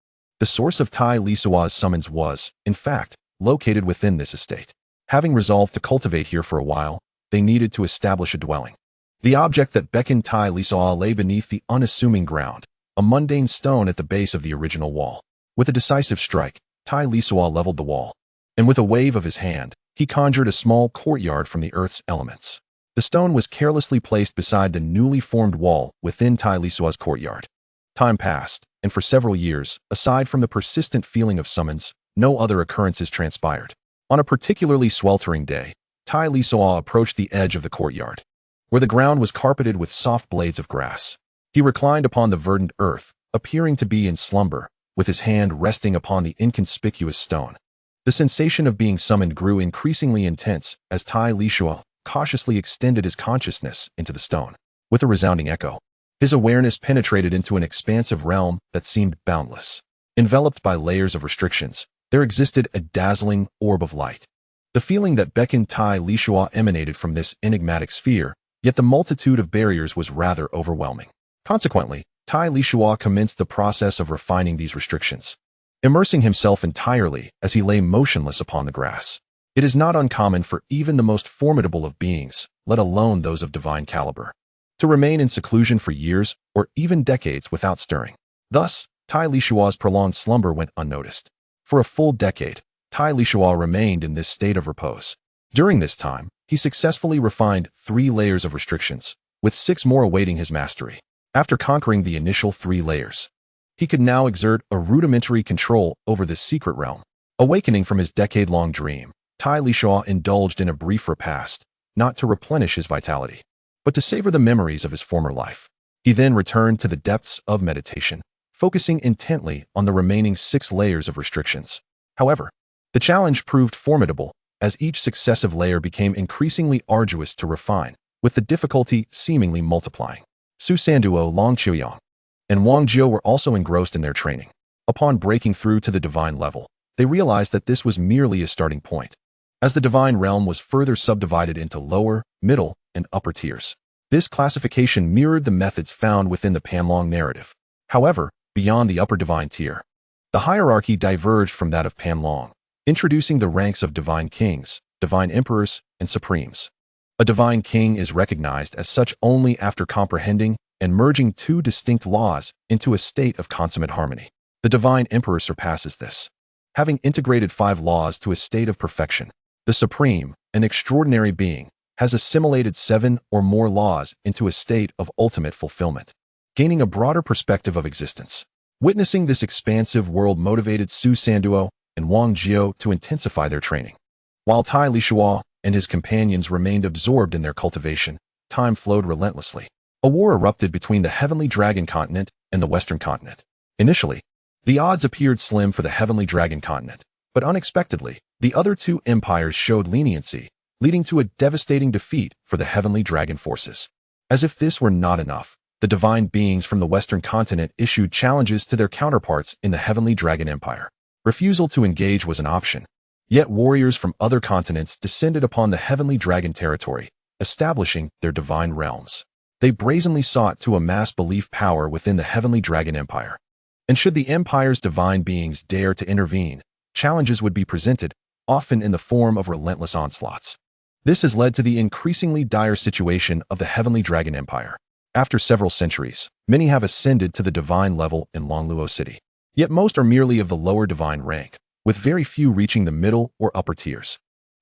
The source of Tai Lisuo's summons was, in fact, located within this estate. Having resolved to cultivate here for a while, they needed to establish a dwelling. The object that beckoned Tai Lisuo lay beneath the unassuming ground, a mundane stone at the base of the original wall. With a decisive strike, Tai Lisuo leveled the wall, and with a wave of his hand, he conjured a small courtyard from the earth's elements. The stone was carelessly placed beside the newly formed wall within Tai Lisuo's courtyard. Time passed, and for several years, aside from the persistent feeling of summons, no other occurrences transpired. On a particularly sweltering day, Tai Lisuo approached the edge of the courtyard, where the ground was carpeted with soft blades of grass. He reclined upon the verdant earth, appearing to be in slumber, with his hand resting upon the inconspicuous stone. The sensation of being summoned grew increasingly intense as Tai Lisuo cautiously extended his consciousness into the stone. With a resounding echo, his awareness penetrated into an expansive realm that seemed boundless. Enveloped by layers of restrictions, there existed a dazzling orb of light. The feeling that beckoned Tai Lisuo emanated from this enigmatic sphere, yet the multitude of barriers was rather overwhelming. Consequently, Tai Lisuo commenced the process of refining these restrictions, immersing himself entirely as he lay motionless upon the grass. It is not uncommon for even the most formidable of beings, let alone those of divine caliber, to remain in seclusion for years or even decades without stirring. Thus, Tai Lisuo's prolonged slumber went unnoticed. For a full decade, Tai Lisuo remained in this state of repose. During this time, he successfully refined 3 layers of restrictions, with 6 more awaiting his mastery. After conquering the initial 3 layers, he could now exert a rudimentary control over this secret realm. Awakening from his decade-long dream, Tai Lisuo indulged in a brief repast, not to replenish his vitality, but to savor the memories of his former life. He then returned to the depths of meditation, focusing intently on the remaining 6 layers of restrictions. However, the challenge proved formidable, as each successive layer became increasingly arduous to refine, with the difficulty seemingly multiplying. Su Sanduo, Long Chaoyang, and Wang Jiao were also engrossed in their training. Upon breaking through to the divine level, they realized that this was merely a starting point, as the divine realm was further subdivided into lower, middle, and upper tiers. This classification mirrored the methods found within the Panlong narrative. However, beyond the upper divine tier, the hierarchy diverged from that of Panlong, introducing the ranks of divine kings, divine emperors, and supremes. A divine king is recognized as such only after comprehending and merging 2 distinct laws into a state of consummate harmony. The divine emperor surpasses this, having integrated 5 laws to a state of perfection. The supreme, an extraordinary being, has assimilated 7 or more laws into a state of ultimate fulfillment, gaining a broader perspective of existence. Witnessing this expansive world motivated Su Sanduo and Wang Jiao to intensify their training. While Tai Lisuo and his companions remained absorbed in their cultivation, time flowed relentlessly. A war erupted between the Heavenly Dragon Continent and the Western Continent. Initially, the odds appeared slim for the Heavenly Dragon Continent, but unexpectedly, the other 2 empires showed leniency, leading to a devastating defeat for the Heavenly Dragon forces. As if this were not enough, the divine beings from the Western Continent issued challenges to their counterparts in the Heavenly Dragon Empire. Refusal to engage was an option, yet warriors from other continents descended upon the Heavenly Dragon territory, establishing their divine realms. They brazenly sought to amass belief power within the Heavenly Dragon Empire. And should the Empire's divine beings dare to intervene, challenges would be presented, often in the form of relentless onslaughts. This has led to the increasingly dire situation of the Heavenly Dragon Empire. After several centuries, many have ascended to the divine level in Lisuo City. Yet most are merely of the lower divine rank, with very few reaching the middle or upper tiers.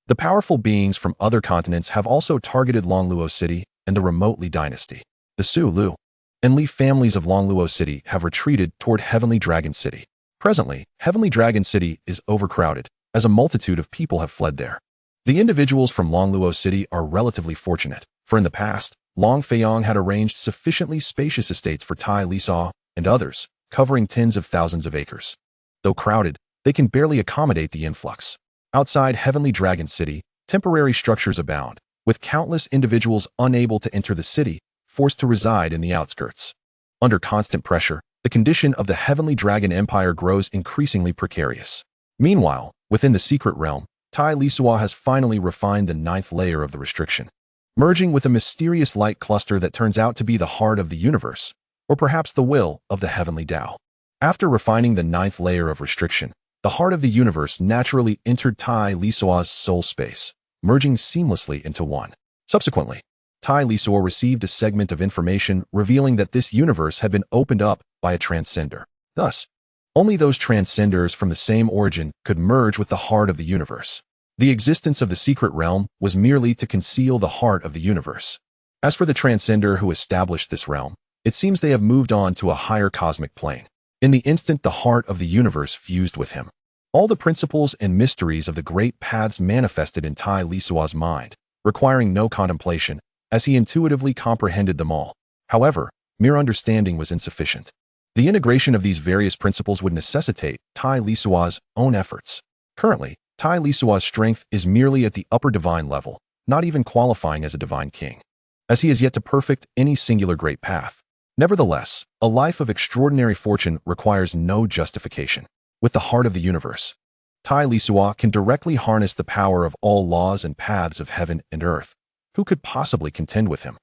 The powerful beings from other continents have also targeted Lisuo City and the remote Li dynasty. The Su, Lu, and Li families of Lisuo City have retreated toward Heavenly Dragon City. Presently, Heavenly Dragon City is overcrowded, as a multitude of people have fled there. The individuals from Longluo City are relatively fortunate, for in the past, Long Feiyong had arranged sufficiently spacious estates for Tai Lisuo and others, covering tens of thousands of acres. Though crowded, they can barely accommodate the influx. Outside Heavenly Dragon City, temporary structures abound, with countless individuals unable to enter the city, forced to reside in the outskirts. Under constant pressure, the condition of the Heavenly Dragon Empire grows increasingly precarious. Meanwhile, within the secret realm, Tai Lisuo has finally refined the 9th layer of the restriction, merging with a mysterious light cluster that turns out to be the heart of the universe, or perhaps the will of the Heavenly Tao. After refining the 9th layer of restriction, the heart of the universe naturally entered Tai Lisuo's soul space, merging seamlessly into one. Subsequently, Tai Lisuo received a segment of information revealing that this universe had been opened up by a transcender. Thus, only those transcenders from the same origin could merge with the heart of the universe. The existence of the secret realm was merely to conceal the heart of the universe. As for the transcender who established this realm, it seems they have moved on to a higher cosmic plane. In the instant the heart of the universe fused with him, all the principles and mysteries of the great paths manifested in Tai Lisuo's mind, requiring no contemplation, as he intuitively comprehended them all. However, mere understanding was insufficient. The integration of these various principles would necessitate Tai Lisuo's own efforts. Currently, Tai Lisuo's strength is merely at the upper divine level, not even qualifying as a divine king, as he has yet to perfect any singular great path. Nevertheless, a life of extraordinary fortune requires no justification. With the heart of the universe, Tai Lisuo can directly harness the power of all laws and paths of heaven and earth. Who could possibly contend with him?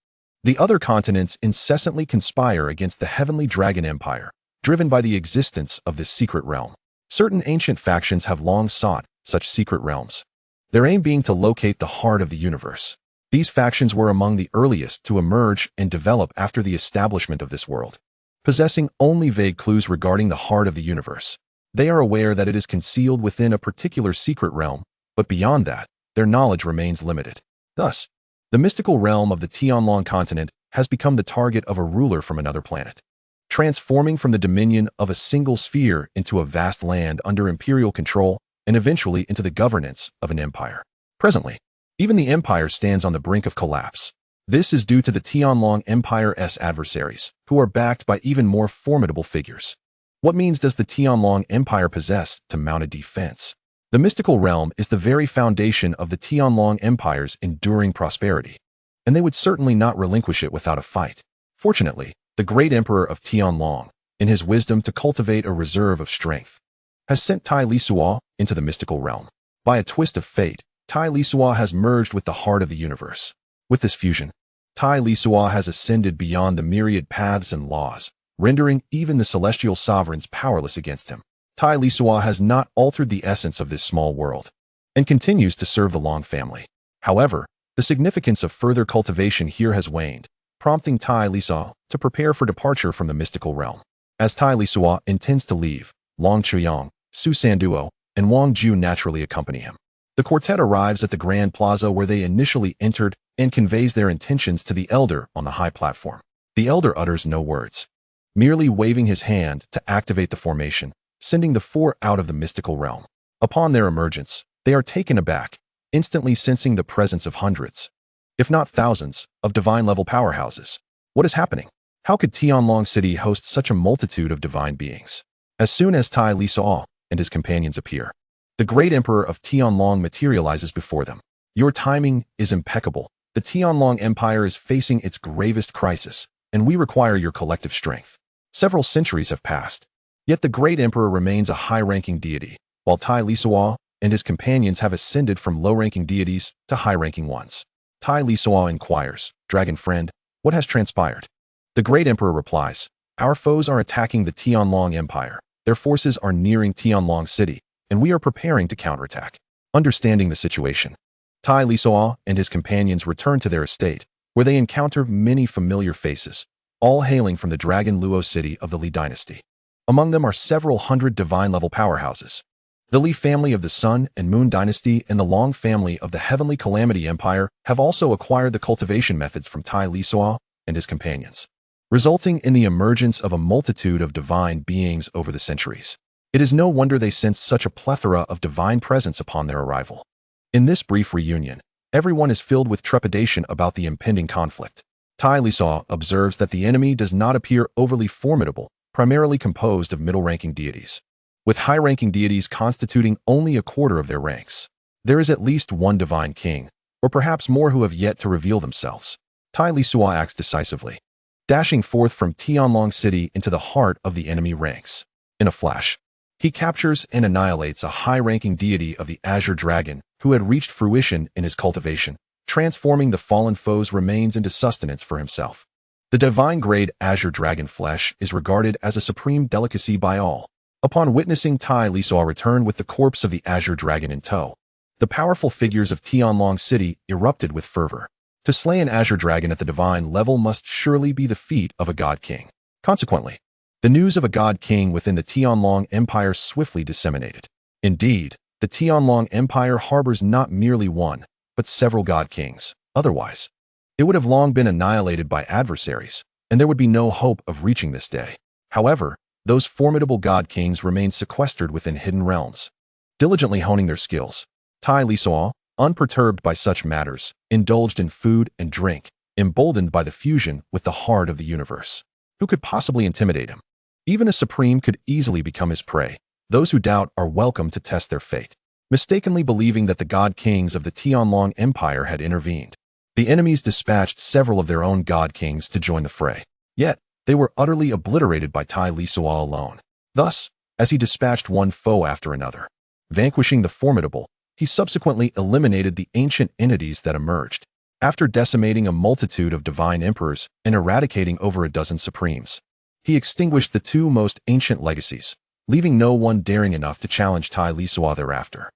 The other continents incessantly conspire against the Heavenly Dragon Empire, driven by the existence of this secret realm. Certain ancient factions have long sought such secret realms, their aim being to locate the heart of the universe. These factions were among the earliest to emerge and develop after the establishment of this world. Possessing only vague clues regarding the heart of the universe, they are aware that it is concealed within a particular secret realm, but beyond that, their knowledge remains limited. Thus, the mystical realm of the Tianlong continent has become the target of a ruler from another planet, transforming from the dominion of a single sphere into a vast land under imperial control and eventually into the governance of an empire. Presently, even the empire stands on the brink of collapse. This is due to the Tianlong Empire's adversaries, who are backed by even more formidable figures. What means does the Tianlong Empire possess to mount a defense? The mystical realm is the very foundation of the Tianlong Empire's enduring prosperity, and they would certainly not relinquish it without a fight. Fortunately, the great emperor of Tianlong, in his wisdom to cultivate a reserve of strength, has sent Tai Lisuo into the mystical realm. By a twist of fate, Tai Lisuo has merged with the heart of the universe. With this fusion, Tai Lisuo has ascended beyond the myriad paths and laws, rendering even the celestial sovereigns powerless against him. Tai Lisuo has not altered the essence of this small world, and continues to serve the Long family. However, the significance of further cultivation here has waned, prompting Tai Lisuo to prepare for departure from the mystical realm. As Tai Lisuo intends to leave, Long Chuyang, Su Sanduo, and Wang Ju naturally accompany him. The quartet arrives at the Grand Plaza where they initially entered and conveys their intentions to the elder on the high platform. The elder utters no words, merely waving his hand to activate the formation, sending the four out of the mystical realm. Upon their emergence, they are taken aback, instantly sensing the presence of hundreds, if not thousands, of divine-level powerhouses. What is happening? How could Tianlong City host such a multitude of divine beings? As soon as Tai Lisuo and his companions appear, the great emperor of Tianlong materializes before them. Your timing is impeccable. The Tianlong Empire is facing its gravest crisis, and we require your collective strength. Several centuries have passed, yet the great emperor remains a high-ranking deity, while Tai Lisuo and his companions have ascended from low-ranking deities to high-ranking ones. Tai Lisuo inquires, "Dragon friend, what has transpired?" The great emperor replies, "Our foes are attacking the Tianlong Empire. Their forces are nearing Tianlong City, and we are preparing to counterattack." Understanding the situation, Tai Lisuo and his companions return to their estate, where they encounter many familiar faces, all hailing from the Dragon Luo city of the Li dynasty. Among them are several hundred divine-level powerhouses. The Li family of the Sun and Moon dynasty and the Long family of the Heavenly Calamity Empire have also acquired the cultivation methods from Tai Lisuo and his companions, resulting in the emergence of a multitude of divine beings over the centuries. It is no wonder they sensed such a plethora of divine presence upon their arrival. In this brief reunion, everyone is filled with trepidation about the impending conflict. Tai Lisuo observes that the enemy does not appear overly formidable, primarily composed of middle-ranking deities, with high-ranking deities constituting only a quarter of their ranks. There is at least one divine king, or perhaps more who have yet to reveal themselves. Tai Lisuo acts decisively, dashing forth from Tianlong City into the heart of the enemy ranks. In a flash, he captures and annihilates a high-ranking deity of the Azure Dragon who had reached fruition in his cultivation, transforming the fallen foe's remains into sustenance for himself. The divine-grade Azure Dragon flesh is regarded as a supreme delicacy by all. Upon witnessing Tai Lisuo return with the corpse of the Azure Dragon in tow, the powerful figures of Tianlong City erupted with fervor. To slay an Azure Dragon at the divine level must surely be the feat of a God King. Consequently, the news of a God King within the Tianlong Empire swiftly disseminated. Indeed, the Tianlong Empire harbors not merely one, but several God Kings. Otherwise, it would have long been annihilated by adversaries, and there would be no hope of reaching this day. However, those formidable God Kings remain sequestered within hidden realms, diligently honing their skills. Tai Lisuo, unperturbed by such matters, indulged in food and drink, emboldened by the fusion with the heart of the universe. Who could possibly intimidate him? Even a supreme could easily become his prey. Those who doubt are welcome to test their fate, mistakenly believing that the God Kings of the Tianlong Empire had intervened. The enemies dispatched several of their own God Kings to join the fray. Yet, they were utterly obliterated by Tai Lisuo alone. Thus, as he dispatched one foe after another, vanquishing the formidable, he subsequently eliminated the ancient entities that emerged. After decimating a multitude of divine emperors and eradicating over a dozen supremes, he extinguished the two most ancient legacies, leaving no one daring enough to challenge Tai Lisuo thereafter.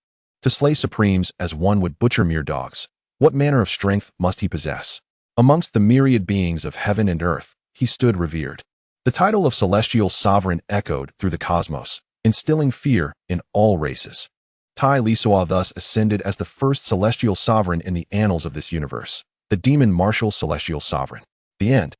To slay supremes as one would butcher mere dogs, what manner of strength must he possess? Amongst the myriad beings of heaven and earth, he stood revered. The title of celestial sovereign echoed through the cosmos, instilling fear in all races. Tai Lisuo thus ascended as the first celestial sovereign in the annals of this universe, the demon martial celestial sovereign. The end.